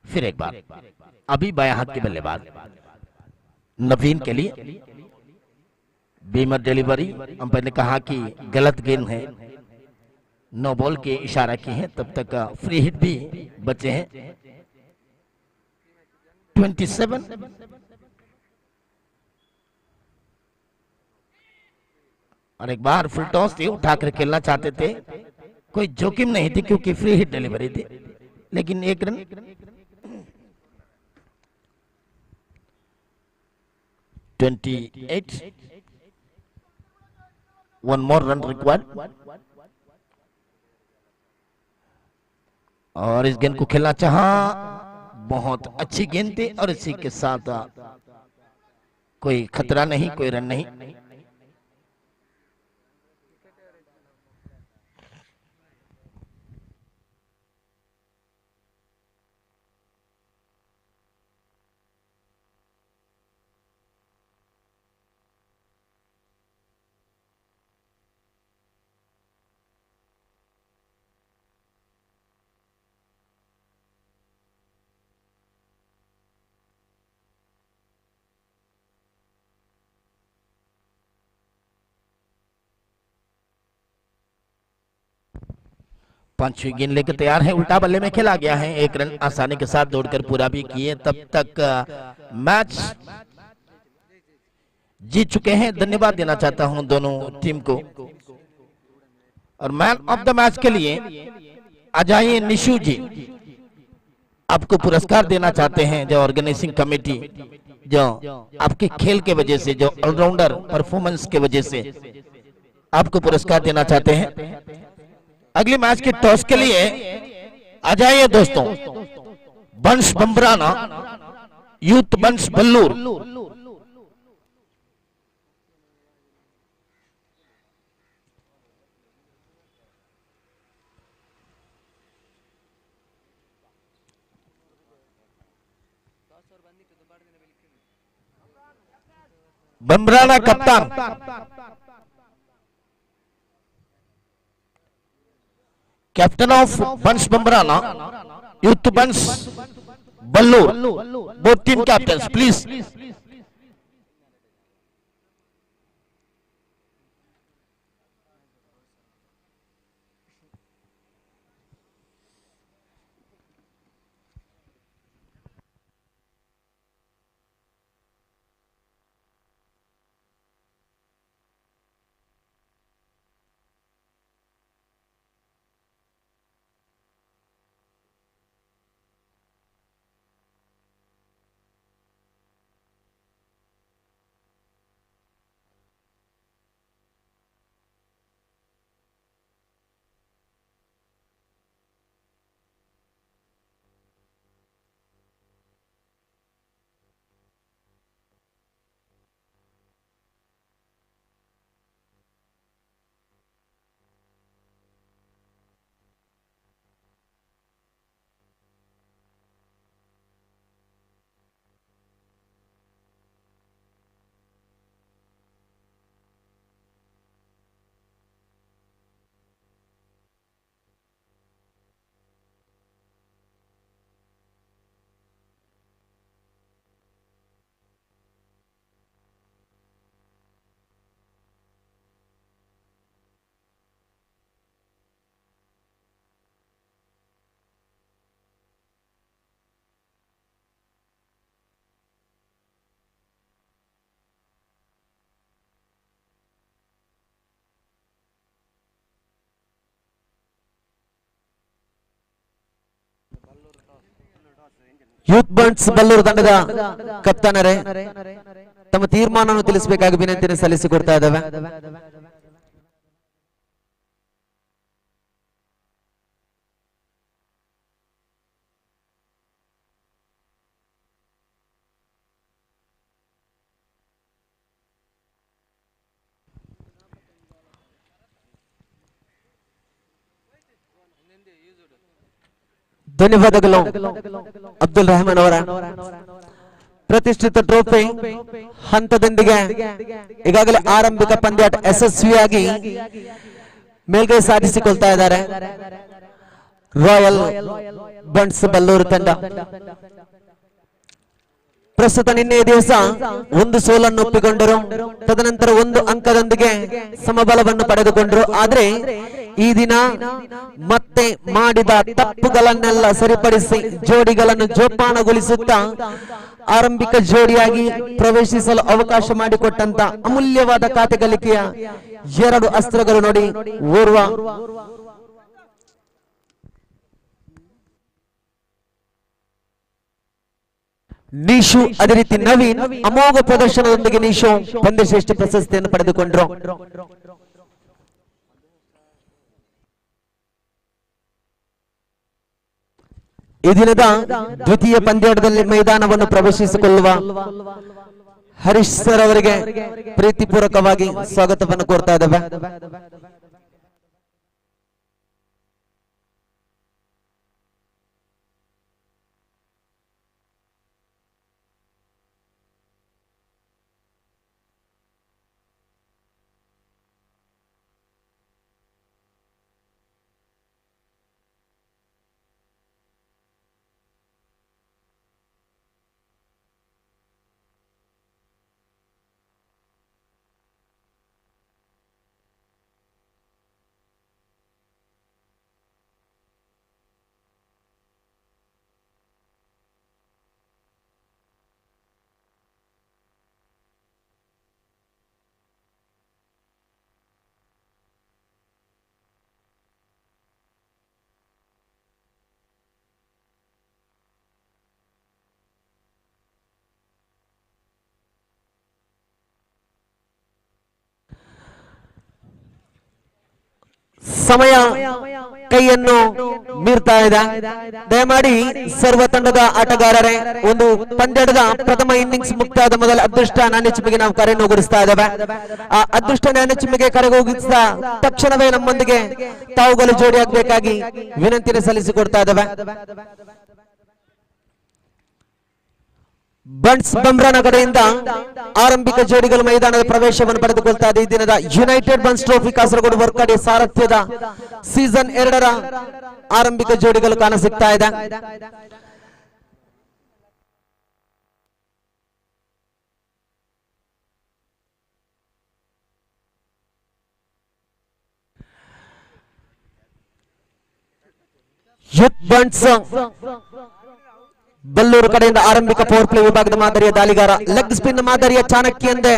फिर एक बार अभी बायां हाथ के बल्लेबाज नवीन के लिए बीमर डिलीवरी, अंपायर ने कहा कि गलत गेंद है, नो बॉल के इशारा की है। तब तक फ्री हिट भी बचे हैं। 27 और एक बार फुल टॉस थी, उठाकर खेलना चाहते थे, कोई जोखिम नहीं थी क्योंकि फ्री हिट डिलीवरी थी, लेकिन 1 रन। 28, 1 more run required, और इस गेंद को खेलना चाहा, बहुत अच्छी गेंद थी, और इसी के साथ कोई खतरा नहीं, कोई रन नहीं। पांचवी गेंद लेकर तैयार है, उल्टा बल्ले में खेला गया है, 1 रन आसानी के साथ दौड़कर पूरा भी किए। तब तक मैच जीत चुके हैं। धन्यवाद देना चाहता हूं दोनों टीम को। और मैन ऑफ द मैच के लिए आ जाइए निशु जी, आपको पुरस्कार देना चाहते हैं जो ऑर्गेनाइजिंग कमेटी, जो आपके खेल के वजह से, जो ऑलराउंडर परफॉर्मेंस के वजह से आपको पुरस्कार देना चाहते हैं। अगले मैच के टॉस के लिए आ जाइए दोस्तों, बंश बम्बराना यूथ बंश बल्लूर। बम्बराना कप्तान, captain of Bunts Bambrana youth Bunts Ballur, both team captains please. Youth Bunts Ballur ತಂಡದ ಕಪ್ತಾನರೇ, ತಮ್ಮ ತೀರ್ಮಾನವನ್ನು ತಿಳಿಸಬೇಕಾಗಿ ವಿನಂತಿಯನ್ನು ಸಲ್ಲಿಸಿಕೊಡ್ತಾ ಇದ್ದಾವೆ. ಧನ್ಯವಾದಗಳು ಅಬ್ದುಲ್ ರೆಹಮಾನ್ ಅವರ. ಪ್ರತಿಷ್ಠಿತ ಟ್ರೋಫಿ ಹಂತದೊಂದಿಗೆ ಈಗಾಗಲೇ ಆರಂಭಿಕ ಪಂದ್ಯಾಟ ಯಶಸ್ವಿಯಾಗಿ ಮೇಲ್ಗೈ ಸಾಧಿಸಿಕೊಳ್ತಾ ಇದ್ದಾರೆ ರಾಯಲ್ ಬಂಟ್ಸ್ ಬಲ್ಲೂರು ತಂಡ. ಪ್ರಸ್ತುತ ನಿನ್ನೆ ದಿವಸ ಒಂದು ಸೋಲನ್ನು ಒಪ್ಪಿಕೊಂಡರು, ತದನಂತರ ಒಂದು ಅಂಕದೊಂದಿಗೆ ಸಮಬಲವನ್ನು ಪಡೆದುಕೊಂಡರು. ಆದ್ರೆ ಈ ದಿನ ಮತ್ತೆ ಮಾಡಿದ ತಪ್ಪುಗಳನ್ನೆಲ್ಲ ಸರಿಪಡಿಸಿ ಜೋಡಿಗಳನ್ನು ಜೋಪಾನಗೊಳಿಸುತ್ತಾ ಆರಂಭಿಕ ಜೋಡಿಯಾಗಿ ಪ್ರವೇಶಿಸಲು ಅವಕಾಶ ಮಾಡಿಕೊಟ್ಟಂತ ಅಮೂಲ್ಯವಾದ ಖಾತೆ ಗಳಿಕೆಯ 2 ಅಸ್ತ್ರಗಳು ನೋಡಿ. ಓರ್ವ ನಿಶು, ಅದೇ ರೀತಿ ನವೀನ್ ಅಮೋಘ ಪ್ರದರ್ಶನದೊಂದಿಗೆ ನಿಶು ಪಂದ್ಯಶ್ರೇಷ್ಠ ಪ್ರಶಸ್ತಿಯನ್ನು ಪಡೆದುಕೊಂಡರು. ಈ ದಿನದ ದ್ವಿತೀಯ ಪಂದ್ಯಾಟದಲ್ಲಿ ಮೈದಾನವನ್ನು ಪ್ರವೇಶಿಸಿಕೊಳ್ಳುವ ಹರೀಶ್ ಸರ್ ಅವರಿಗೆ ಪ್ರೀತಿಪೂರ್ವಕವಾಗಿ ಸ್ವಾಗತವನ್ನು ಕೋರ್ತಾ ಇದ್ದೇವೆ. ಸಮಯ ಕೈಯನ್ನು ಮೀರ್ತಾ ಇದೆ. ದಯಮಾಡಿ ಸರ್ವ ತಂಡದ ಆಟಗಾರರೇ, ಒಂದು ಪಂದ್ಯದ ಪ್ರಥಮ ಇನ್ನಿಂಗ್ಸ್ ಮುಕ್ತಾಯದ ಮೊದಲ ಅದೃಷ್ಟ ನಾಣ್ಯಚಿಮ್ಮಿಗೆ ನಾವು ಕರೆಯನ್ನು ಹೋಗಿಸ್ತಾ ಇದ್ದೇವೆ. ಆ ಅದೃಷ್ಟ ನಾಣ್ಯಚಿಮ್ಮಿಗೆ ಕರೆಗೋಗಿಸಿದ ತಕ್ಷಣವೇ ನಮ್ಮೊಂದಿಗೆ ತಾವುಗಳು ಜೋಡಿ ಆಗಬೇಕಾಗಿ ವಿನಂತಿಯನ್ನು ಸಲ್ಲಿಸಿಕೊಡ್ತಾ ಇದ್ದೇವೆ. ಬಂಟ್ಸ್ ಬಮ್ರಾನ ಕಡೆಯಿಂದ ಆರಂಭಿಕ ಜೋಡಿಗಳು ಮೈದಾನದ ಪ್ರವೇಶವನ್ನು ಪಡೆದುಕೊಳ್ತಾ ಇದೆ. ಈ ದಿನದ ಯುನೈಟೆಡ್ ಬನ್ಸ್ ಟ್ರೋಫಿ ಕಾಸರಗೋಡು ವರ್ಕಾಡಿ ಸಾರಥ್ಯದ ಸೀಸನ್ 2ರ ಆರಂಭಿಕ ಜೋಡಿಗಳು ಕಾಣಸಿಗ್ತಾ ಇದೆ. ಯೂತ್ ಬಂಟ್ಸ್ ಬಲ್ಲೂರು ಕಡೆಯಿಂದ ಆರಂಭಿಕ ಪವರ್ ಪ್ಲೇ ವಿಭಾಗದ ಮಾದರಿಯ ದಾಳಿಗಾರ, ಲೆಗ್ ಸ್ಪಿನ್ ಮಾದರಿಯ ಚಾಣಕ್ಯ ಎಂದೇ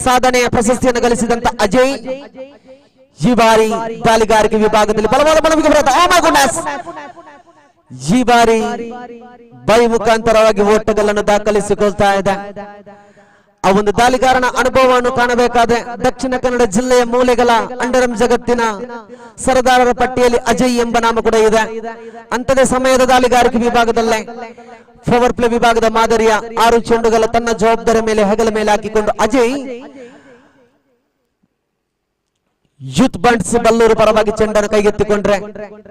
ಸಾಧನೆಯ ಪ್ರಶಸ್ತಿಯನ್ನು ಗಳಿಸಿದಂತ ಅಜಯ್ ಈ ಬಾರಿ ದಾಳಿಗಾರಿಕೆ ವಿಭಾಗದಲ್ಲಿ ಬಲವಾದ ಈ ಬಾರಿ ಬೈ ಮುಖಾಂತರವಾಗಿ ಓಟಗಳನ್ನು ದಾಖಲಿಸಿಕೊಳ್ತಾ ಇದೆ. ಆ ಒಂದು ದಾಳಿಗಾರನ ಅನುಭವವನ್ನು ಕಾಣಬೇಕಾದ್ರೆ ದಕ್ಷಿಣ ಕನ್ನಡ ಜಿಲ್ಲೆಯ ಮೂಲೆಗಳ ಅಂಡರಂ ಜಗತ್ತಿನ ಸರದಾರರ ಪಟ್ಟಿಯಲ್ಲಿ ಅಜಯ್ ಎಂಬ ನಾಮ ಕೂಡ ಇದೆ. ಅಂತದೇ ಸಮಯದ ದಾಳಿಗಾರಿಕೆ ವಿಭಾಗದಲ್ಲೇ ಪವರ್ ಪ್ಲೇ ವಿಭಾಗದ ಮಾದರಿಯ 6 ಚೆಂಡುಗಳ ತನ್ನ ಜವಾಬ್ದಾರಿ ಮೇಲೆ ಹೆಗಲ ಮೇಲೆ ಹಾಕಿಕೊಂಡು ಅಜಯ್ ಯೂತ್ ಬಂಟ್ಸ್ ಬಲ್ಲೂರು ಪರವಾಗಿ ಚೆಂಡನ್ನು ಕೈಗೆತ್ತಿಕೊಂಡ್ರೆ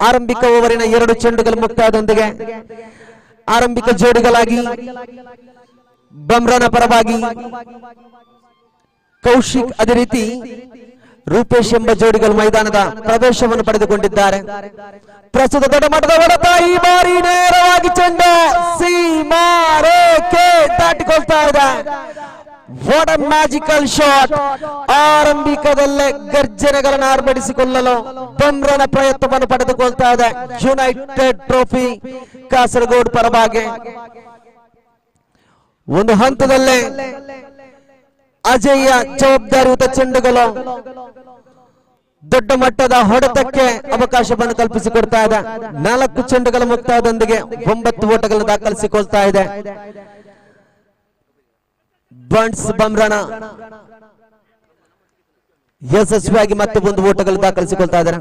ಆರಂಭಿಕ ಓವರಿನ 2 ಚೆಂಡುಗಳು ಮುಕ್ತಾಯದೊಂದಿಗೆ ಆರಂಭಿಕ ಜೋಡಿಗಳಾಗಿ ಬಮ್ರಾನ ಪರವಾಗಿ ಕೌಶಿಕ್, ಅದೇ ರೀತಿ ರೂಪೇಶ್ ಎಂಬ ಜೋಡಿಗಳು ಮೈದಾನದ ಪ್ರವೇಶವನ್ನು ಪಡೆದುಕೊಂಡಿದ್ದಾರೆ. ಪ್ರಸ್ತುತ ದೊಡ್ಡ ಮಟ್ಟದ ಹೊಡೆತ, ಈ ಬಾರಿ ನೇರವಾಗಿ ಚೆಂಡು ಸೀಮಾ ರೇಖೆ ದಾಟಿಕೊಳ್ತಾ ಇದೆ. What a magical shot! ಆರಂಭಿಕದಲ್ಲೇ ಗರ್ಜನೆಗಳನ್ನು ಆರ್ಭಟಿಸಿಕೊಳ್ಳಲು ಬಮ್ರಾನ ಪ್ರಯತ್ನವನ್ನು ಪಡೆದುಕೊಳ್ತಾ ಇದೆ ಯುನೈಟೆಡ್ ಟ್ರೋಫಿ ಕಾಸರಗೋಡು ಪರವಾಗಿ. ಒಂದು ಹಂತದಲ್ಲೇ ಅಜಯ್ಯ ಜವಾಬ್ದಾರಿಯುತ ಚೆಂಡುಗಳು ದೊಡ್ಡ ಮಟ್ಟದ ಹೊಡೆತಕ್ಕೆ ಅವಕಾಶವನ್ನು ಕಲ್ಪಿಸಿಕೊಡ್ತಾ ಇದೆ. 4 ಚೆಂಡುಗಳ ಮುಕ್ತಾಯದೊಂದಿಗೆ 9 ಓಟಗಳನ್ನು ದಾಖಲಿಸಿಕೊಳ್ತಾ ಇದೆ ಬಂಟ್ಸ್ ಬಮ್ರಾನ. ಯಶಸ್ವಿಯಾಗಿ ಮತ್ತೆ 1 ಓಟಗಳು ದಾಖಲಿಸಿಕೊಳ್ತಾ ಇದ್ದಾರೆ.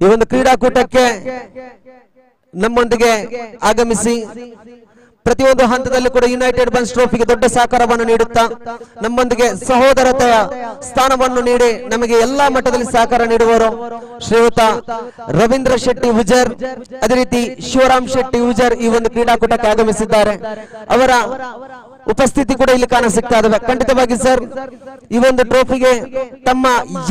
ಈ ಒಂದು ಕ್ರೀಡಾಕೂಟಕ್ಕೆ ನಮ್ಮೊಂದಿಗೆ ಆಗಮಿಸಿ ಪ್ರತಿಯೊಂದು ಹಂತದಲ್ಲಿ ಕೂಡ ಯುನೈಟೆಡ್ ಬನ್ಸ್ ಟ್ರೋಫಿಗೆ ದೊಡ್ಡ ಸಹಕಾರವನ್ನು ನೀಡುತ್ತಾ ನಮ್ಮೊಂದಿಗೆ ಸಹೋದರತೆಯ ಸ್ಥಾನವನ್ನು ನೀಡಿ ನಮಗೆ ಎಲ್ಲಾ ಮಟ್ಟದಲ್ಲಿ ಸಹಕಾರ ನೀಡುವರು ಶ್ರೀಯುತ ರವೀಂದ್ರ ಶೆಟ್ಟಿ ಉಜರ್, ಅದೇ ರೀತಿ ಶಿವರಾಮ್ ಶೆಟ್ಟಿ ಉಜರ್ ಈ ಒಂದು ಕ್ರೀಡಾಕೂಟಕ್ಕೆ ಆಗಮಿಸಿದ್ದಾರೆ. ಅವರ ಉಪಸ್ಥಿತಿ ಕೂಡ ಇಲ್ಲಿ ಕಾಣ ಸಿಗ್ತಾ ಇದಾವೆ. ಖಂಡಿತವಾಗಿ ಸರ್, ಈ ಒಂದು ಟ್ರೋಫಿಗೆ ತಮ್ಮ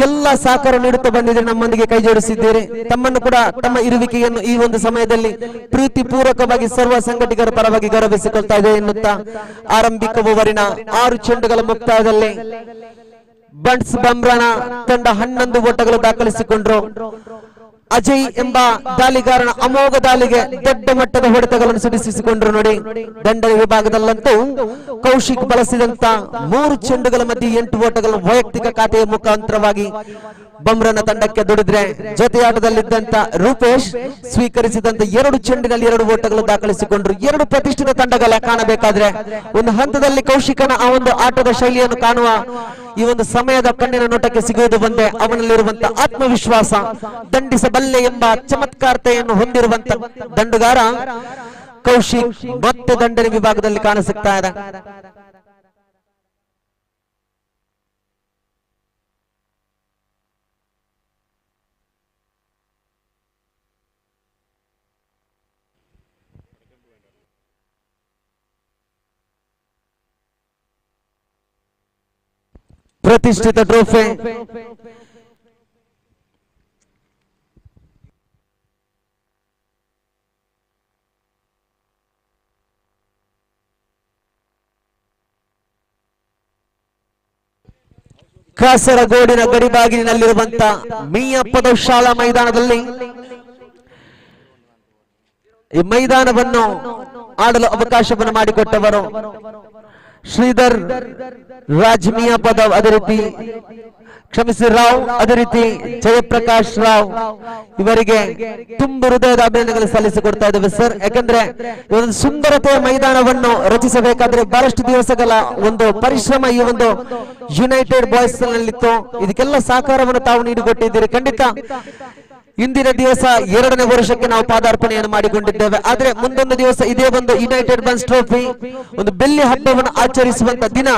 ಎಲ್ಲ ಸಹಕಾರ ನೀಡುತ್ತಾ ಬಂದಿದ್ದೀರಿ, ನಮ್ಮೊಂದಿಗೆ ಕೈ ಜೋಡಿಸಿದ್ದೀರಿ. ತಮ್ಮನ್ನು ಕೂಡ ತಮ್ಮ ಇರುವಿಕೆಯನ್ನು ಈ ಒಂದು ಸಮಯದಲ್ಲಿ ಪ್ರೀತಿ ಪೂರ್ವಕವಾಗಿ ಸರ್ವ ಸಂಘಟಕರ ಪರವಾಗಿ ಗೌರವಿಸಿಕೊಳ್ತಾ ಇದೆ ಎನ್ನುತ್ತಾ ಆರಂಭಿಕ ಓವರಿನ 6 ಚೆಂಡುಗಳ ಮುಕ್ತಾಯದಲ್ಲಿ ಬಂಟ್ಸ್ ಬಮ್ರಾನ ತಂಡ 11 ಓಟಗಳು ದಾಖಲಿಸಿಕೊಂಡ್ರು. ಅಜಯ್ ಎಂಬ ದಾಳಿಗಾರನ ಅಮೋಘ ದಾಳಿಗೆ ದೊಡ್ಡ ಮಟ್ಟದ ಹೊಡೆತಗಳನ್ನು ಸಿಡಿಸಿಕೊಂಡ್ರು. ನೋಡಿ, ದಂಡನೆ ವಿಭಾಗದಲ್ಲಂತೂ ಕೌಶಿಕ್ ಬಳಸಿದಂತ 3 ಚೆಂಡುಗಳ ಮಧ್ಯೆ 8 ಓಟಗಳನ್ನು ವೈಯಕ್ತಿಕ ಖಾತೆಯ ಮುಖಾಂತರವಾಗಿ ಬಮ್ರಾನ ತಂಡಕ್ಕೆ ದುಡಿದ್ರೆ, ಜೊತೆಯಾಟದಲ್ಲಿದ್ದಂತ ರೂಪೇಶ್ ಸ್ವೀಕರಿಸಿದಂತ 2 ಚೆಂಡಿನಲ್ಲಿ 2 ಓಟಗಳು ದಾಖಲಿಸಿಕೊಂಡ್ರು. 2 ಪ್ರತಿಷ್ಠಿತ ತಂಡಗಳ ಕಾಣಬೇಕಾದ್ರೆ ಒಂದು ಹಂತದಲ್ಲಿ ಕೌಶಿಕನ ಆ ಒಂದು ಆಟದ ಶೈಲಿಯನ್ನು ಕಾಣುವ ಈ ಒಂದು ಸಮಯದ ಕಣ್ಣಿನ ನೋಟಕ್ಕೆ ಸಿಗುವುದು ಬಂದೆ ಅವನಲ್ಲಿರುವಂತಹ ಆತ್ಮವಿಶ್ವಾಸ, ದಂಡಿಸಬಲ್ಲೆ ಎಂಬ ಚಮತ್ಕಾರತೆಯನ್ನು ಹೊಂದಿರುವಂತ ದಂಡುಗಾರ ಕೌಶಿಕ್ ಮತ್ತೆ ದಂಡನೆ ವಿಭಾಗದಲ್ಲಿ ಕಾಣಸಿಗ್ತಾ ಇದೆ. ಪ್ರತಿಷ್ಠಿತ ಟ್ರೋಫಿ ಕಾಸರಗೋಡಿನ ಗಡಿಬಾಗಿಲಿನಲ್ಲಿರುವಂತ ಮೀಯಪ್ಪದ ಶಾಲಾ ಮೈದಾನದಲ್ಲಿ ಈ ಮೈದಾನವನ್ನು ಆಡಲು ಅವಕಾಶವನ್ನು ಮಾಡಿಕೊಟ್ಟವರು ಶ್ರೀಧರ್ ರಾಜ್ಮಿಯಾ ಪದವ್, ಅದೇ ರೀತಿ ಕ್ಷಮಿಸಿ ರಾವ್, ಅದೇ ರೀತಿ ಜಯಪ್ರಕಾಶ್ ರಾವ್ ಇವರಿಗೆ ತುಂಬ ಹೃದಯದ ಅಭಿನಂದನೆಗಳು ಸಲ್ಲಿಸಿಕೊಡ್ತಾ ಇದ್ದೇವೆ ಸರ್. ಯಾಕಂದ್ರೆ ಒಂದು ಸುಂದರತೆಯ ಮೈದಾನವನ್ನು ರಚಿಸಬೇಕಾದ್ರೆ ಬಹಳಷ್ಟು ದಿವಸಗಳ ಒಂದು ಪರಿಶ್ರಮ ಈ ಒಂದು ಯುನೈಟೆಡ್ ಬಾಯ್ಸ್ ನಲ್ಲಿತ್ತು. ಇದಕ್ಕೆಲ್ಲ ಸಹಕಾರವನ್ನು ತಾವು ನೀಡಿಕೊಟ್ಟಿದ್ದೀರಿ. ಖಂಡಿತ ಇಂದಿನ ದಿವಸ 2ನೇ ವರ್ಷಕ್ಕೆ ನಾವು ಪಾದಾರ್ಪಣೆಯನ್ನು ಮಾಡಿಕೊಂಡಿದ್ದೇವೆ. ಆದ್ರೆ ಮುಂದೊಂದು ದಿವಸ ಇದೇ ಒಂದು ಯುನೈಟೆಡ್ ಬನ್ಸ್ ಟ್ರೋಫಿ ಒಂದು ಬೆಳ್ಳಿ ಹಬ್ಬವನ್ನು ಆಚರಿಸುವಂತ ದಿನ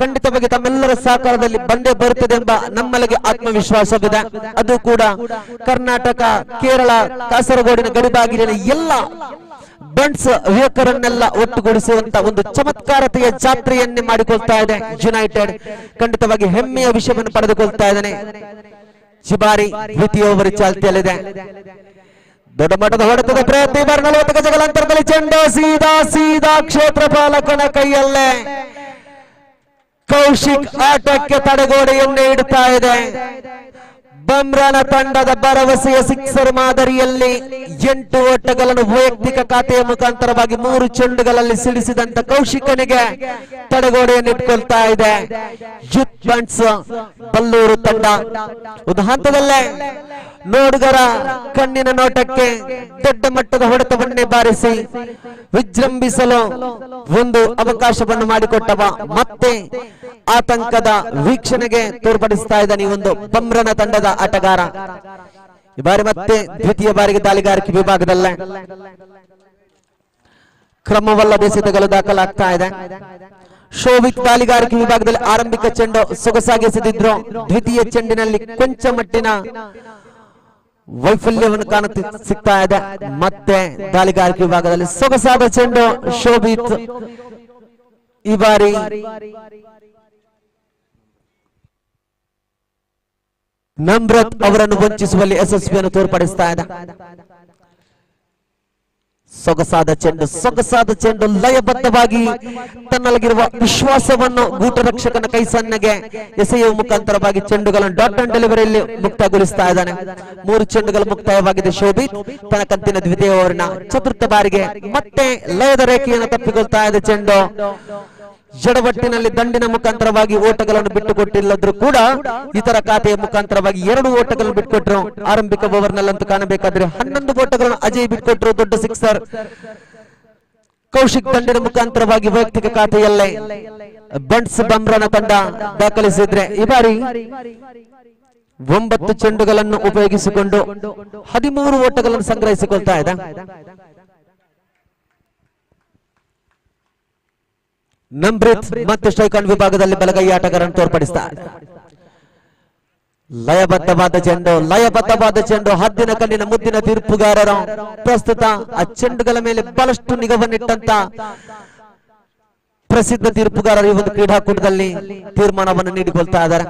ಖಂಡಿತವಾಗಿ ತಮ್ಮೆಲ್ಲರ ಸಹಕಾರದಲ್ಲಿ ಬಂದೇ ಬರುತ್ತದೆ ಎಂಬ ನಮ್ಮಲ್ಲಿಗೆ ಆತ್ಮವಿಶ್ವಾಸವಿದೆ. ಅದು ಕೂಡ ಕರ್ನಾಟಕ, ಕೇರಳ, ಕಾಸರಗೋಡಿನ ಗಡಿಭಾಗಿಲಿನ ಎಲ್ಲ ಬನ್ಸ್ ಯುವಕರನ್ನೆಲ್ಲ ಒಟ್ಟುಗೂಡಿಸುವಂತ ಒಂದು ಚಮತ್ಕಾರತೆಯ ಜಾತ್ರೆಯನ್ನೇ ಮಾಡಿಕೊಳ್ತಾ ಇದೆ ಯುನೈಟೆಡ್. ಖಂಡಿತವಾಗಿ ಹೆಮ್ಮೆಯ ವಿಷಯವನ್ನು ಪಡೆದುಕೊಳ್ತಾ ಇದ್ದಾನೆ. ಶಿಬಾರಿ ದ್ವಿತೀಯ ಓವರ್ ಚಾಲ್ತಿಯಲ್ಲಿದೆ. ದೊಡ್ಡ ಮಟ್ಟದ ಹೊಡೆತದ ಪ್ರಯತ್ನ. 40 ಗಜಗಳ ಅಂತರದಲ್ಲಿ ಚೆಂಡು ಸೀದಾ ಕ್ಷೇತ್ರ ಪಾಲಕನ ಕೈಯಲ್ಲೇ. ಕೌಶಿಕ್ ಆಟಕ್ಕೆ ತಡೆಗೋಡೆಯನ್ನೇ ಇಡ್ತಾ ಇದೆ. ಬಮ್ರಾನ ತಂಡದ ಭರವಸೆಯ ಸಿಕ್ಸರ್ ಮಾದರಿಯಲ್ಲಿ 8 ಓಟಗಳನ್ನು ವೈಯಕ್ತಿಕ ಖಾತೆಯ ಮುಖಾಂತರವಾಗಿ 3 ಚೆಂಡುಗಳಲ್ಲಿ ಸಿಡಿಸಿದಂತ ಕೌಶಿಕನಿಗೆ ತಡೆಗೋಡೆಯನ್ನು ಇಟ್ಕೊಳ್ತಾ ಇದೆ ಯೂತ್ ಬನ್ಸ್ ಬಲ್ಲೂರು ತಂಡ. ಒಂದು ಹಂತದಲ್ಲೇ ನೋಡುಗರ ಕಣ್ಣಿನ ನೋಟಕ್ಕೆ ದೊಡ್ಡ ಮಟ್ಟದ ಹೊಡೆತವನ್ನೇ ಬಾರಿಸಿ ವಿಜೃಂಭಿಸಲು ಒಂದು ಅವಕಾಶವನ್ನು ಮಾಡಿಕೊಟ್ಟವ ಮತ್ತೆ ಆತಂಕದ ವೀಕ್ಷಣೆಗೆ ತೋರ್ಪಡಿಸ್ತಾ ಇದ್ದಾನೆ ಈ ಒಂದು ಬಮ್ರನ ತಂಡದ ಆಟಗಾರ. ಈ ಬಾರಿ ಮತ್ತೆ ದ್ವಿತೀಯ ಬಾರಿಗೆ ದಾಳಿಗಾರಿಕೆ ವಿಭಾಗದಲ್ಲೇ ಕ್ರಮವಲ್ಲದೆ ಎಸೆತಗಳು ದಾಖಲಾಗ್ತಾ ಇದೆ. ಶೋಭಿತ್ ದಾಳಿಗಾರಿಕೆ ವಿಭಾಗದಲ್ಲಿ ಆರಂಭಿಕ ಚೆಂಡು ಸೊಗಸಾಗಿ ಎಸೆದಿದ್ರು. ದ್ವಿತೀಯ ಚೆಂಡಿನಲ್ಲಿ ಕೊಂಚ ಮಟ್ಟಿನ ವೈಫಲ್ಯವನ್ನು ಸಿಗ್ತಾ ಇದೆ. ಮತ್ತೆ ದಾಳಿಗಾರಿಕೆ ವಿಭಾಗದಲ್ಲಿ ಸೊಗಸಾದ ಚೆಂಡು ಶೋಭಿತ್ ಈ ಬಾರಿ ನಮ್ರತ್ ಅವರನ್ನು ವಂಚಿಸುವಲ್ಲಿ ಯಶಸ್ವಿಯನ್ನು ತೋರ್ಪಡಿಸ್ತಾ ಇದೆ. ಸೊಗಸಾದ ಚೆಂಡು ಲಯಬದ್ಧವಾಗಿ ತನ್ನಲ್ಲಿರುವ ವಿಶ್ವಾಸವನ್ನು ಗೂಟ ರಕ್ಷಕನ ಕೈ ಸನ್ನೆಗೆ ಎಸೆಯುವ ಮುಖಾಂತರವಾಗಿ ಚೆಂಡುಗಳನ್ನು ಡಾಟ್ ಅಂಡ್ ಡೆಲಿವರಿಯಲ್ಲಿ ಮುಕ್ತಾಯಗೊಳಿಸ್ತಾ ಇದ್ದಾನೆ. 3 ಚೆಂಡುಗಳು ಮುಕ್ತಾಯವಾಗಿದೆ. ಶೋಭಿತ್ ತನ್ನ ಕಂತಿನ ದ್ವಿತೀಯ ಓವರ್ನ ಚತುರ್ಥ ಬಾರಿಗೆ ಮತ್ತೆ ಲಯದ ರೇಖೆಯನ್ನು ತಪ್ಪಿಕೊಳ್ತಾ ಇದೆ. ಚೆಂಡು ಜಡವಟ್ಟಿನಲ್ಲಿ ದಂಡಿನ ಮುಖಾಂತರವಾಗಿ ಓಟಗಳನ್ನು ಬಿಟ್ಟುಕೊಟ್ಟಿಲ್ಲದ್ರೂ ಕೂಡ ಇತರ ಖಾತೆಯ ಮುಖಾಂತರವಾಗಿ 2 ಓಟಗಳನ್ನು ಬಿಟ್ಟುಕೊಟ್ರು. ಆರಂಭಿಕ ಓವರ್ ನಲ್ಲಂತೂ ಕಾಣಬೇಕಾದ್ರೆ 11 ಓಟಗಳನ್ನು ಅಜಯ್ ಬಿಟ್ಟುಕೊಟ್ರು. ದೊಡ್ಡ ಸಿಕ್ಸರ್. ಕೌಶಿಕ್ ದಂಡಿನ ಮುಖಾಂತರವಾಗಿ ವೈಯಕ್ತಿಕ ಖಾತೆಯಲ್ಲೇ ಬನ್ಸ್ ಬಮ್ರನ ತಂಡ ದಾಖಲಿಸಿದ್ರೆ ಈ ಬಾರಿ 9 ಚೆಂಡುಗಳನ್ನು ಉಪಯೋಗಿಸಿಕೊಂಡು 13 ಓಟಗಳನ್ನು ಸಂಗ್ರಹಿಸಿಕೊಳ್ತಾ ಇದೆ. ನಮ್ರತ್ ಮತ್ತೆ ಸ್ಟ್ರೈಕ್ ಆನ್ ವಿಭಾಗದಲ್ಲಿ ಬಲಗೈ ಆಟಗಾರನ್ನು ತೋರ್ಪಡಿಸ್ತಾರೆ. ಲಯಬದ್ಧವಾದ ಚೆಂಡು ಹದ್ದಿನ ಕಣ್ಣಿನ ಮುದ್ದಿನ ತೀರ್ಪುಗಾರರು ಪ್ರಸ್ತುತ ಆ ಚೆಂಡುಗಳ ಮೇಲೆ ಬಹಳಷ್ಟು ನಿಗವನ್ನಿಟ್ಟಂತ ಪ್ರಸಿದ್ಧ ತೀರ್ಪುಗಾರರು ಈ ಒಂದು ಕ್ರೀಡಾಕೂಟದಲ್ಲಿ ತೀರ್ಮಾನವನ್ನು ನೀಡಿಕೊಳ್ತಾ ಇದ್ದಾರೆ.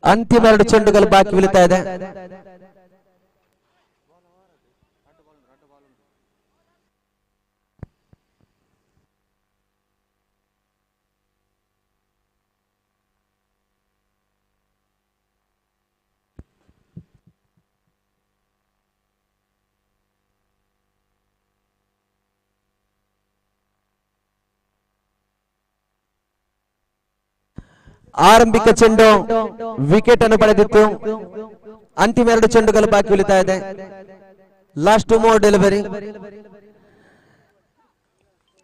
ಅಂತಿಮ 2 ಚೆಂಡುಗಳು ಬಾಕಿ ಉಳಿತಾ ಇದೆ. ಆರಂಭಿಕ ಚೆಂಡು ವಿಕೆಟ್ ಅನ್ನು ಪಡೆದಿತ್ತು. ಅಂತಿಮ 2 ಚೆಂಡುಗಳು ಬಾಕಿ ಉಳಿತಾ ಇದೆ. Last 2 more delivery.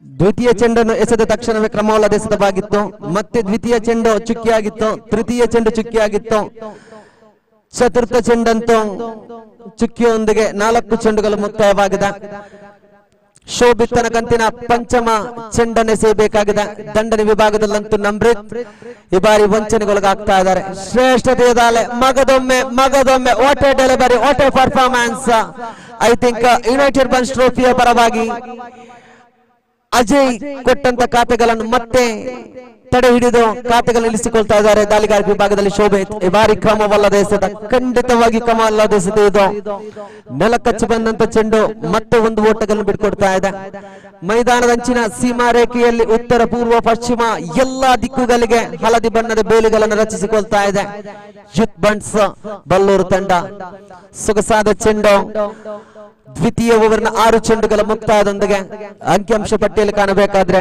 ದ್ವಿತೀಯ ಚೆಂಡನ್ನು ಎಸೆದ ತಕ್ಷಣವೇ ಕ್ರಮವಲ್ಲದೆ ಎಸೆತವಾಗಿತ್ತು. ಮತ್ತೆ ದ್ವಿತೀಯ ಚೆಂಡು ಚುಕ್ಕಿಯಾಗಿತ್ತು. ತೃತೀಯ ಚೆಂಡು ಚುಕ್ಕಿಯಾಗಿತ್ತು. ಚತುರ್ಥ ಚೆಂಡಂತೂ ಚುಕ್ಕಿಯೊಂದಿಗೆ 4 ಚೆಂಡುಗಳು ಮುಕ್ತಾಯವಾಗಿದೆ. ಶೋಭಿತನ ಕಂತಿನ ಪಂಚಮ ಚೆಂಡನ್ನೆಸೆಯಬೇಕಾಗಿದೆ. ದಂಡನೆ ವಿಭಾಗದಲ್ಲಂತೂ ನಮ್ರತ್ ಈ ಬಾರಿ ವಂಚನೆಗೊಳಗಾಗ್ತಾ ಇದ್ದಾರೆ. ಶ್ರೇಷ್ಠತೆಯ ದಾಳಿ ಮಗದೊಮ್ಮೆ what a delivery, what a performance. I think United Bunts ಟ್ರೋಫಿಯ ಪರವಾಗಿ ಅಜಯ್ ಕೊಟ್ಟಂತ ಖಾತೆಗಳನ್ನು ಮತ್ತೆ ತಡೆ ಹಿಡಿದು ಖಾತೆಗಳನ್ನು ಇಳಿಸಿಕೊಳ್ತಾ ಇದ್ದಾರೆ ದಾಳಿಗಾರಿಕೆ ವಿಭಾಗದಲ್ಲಿ ಶೋಭಿತ್. ಈ ಬಾರಿ ಕ್ರಮವಲ್ಲದೆ ಎಸೆತ, ಖಂಡಿತವಾಗಿ ಕ್ರಮವಲ್ಲದೆ ಎಸೆತ ಇದು. ನೆಲಕಚ್ಚಿ ಬಂದಂತ ಚೆಂಡು ಮತ್ತೆ 1 ಓಟಗಳನ್ನು ಬಿಟ್ಕೊಡ್ತಾ ಇದೆ. ಮೈದಾನದ ಅಂಚಿನ ಸೀಮಾ ರೇಖೆಯಲ್ಲಿ ಉತ್ತರ ಪೂರ್ವ ಪಶ್ಚಿಮ ಎಲ್ಲಾ ದಿಕ್ಕುಗಳಿಗೆ ಹಳದಿ ಬಣ್ಣದ ಬೇಲಿಗಳನ್ನು ರಚಿಸಿಕೊಳ್ತಾ ಇದೆ ಯೂತ್ ಬನ್ಸ್ ಬಲ್ಲೂರು ತಂಡ. ಸೊಗಸಾದ ಚೆಂಡು ದ್ವಿತೀಯ ಓವರ್ನ 6 ಚೆಂಡುಗಳ ಮುಕ್ತಾಯದೊಂದಿಗೆ ಅಂಕಿಅಂಶ ಪಟ್ಟಿಯಲ್ಲಿ ಕಾಣಬೇಕಾದ್ರೆ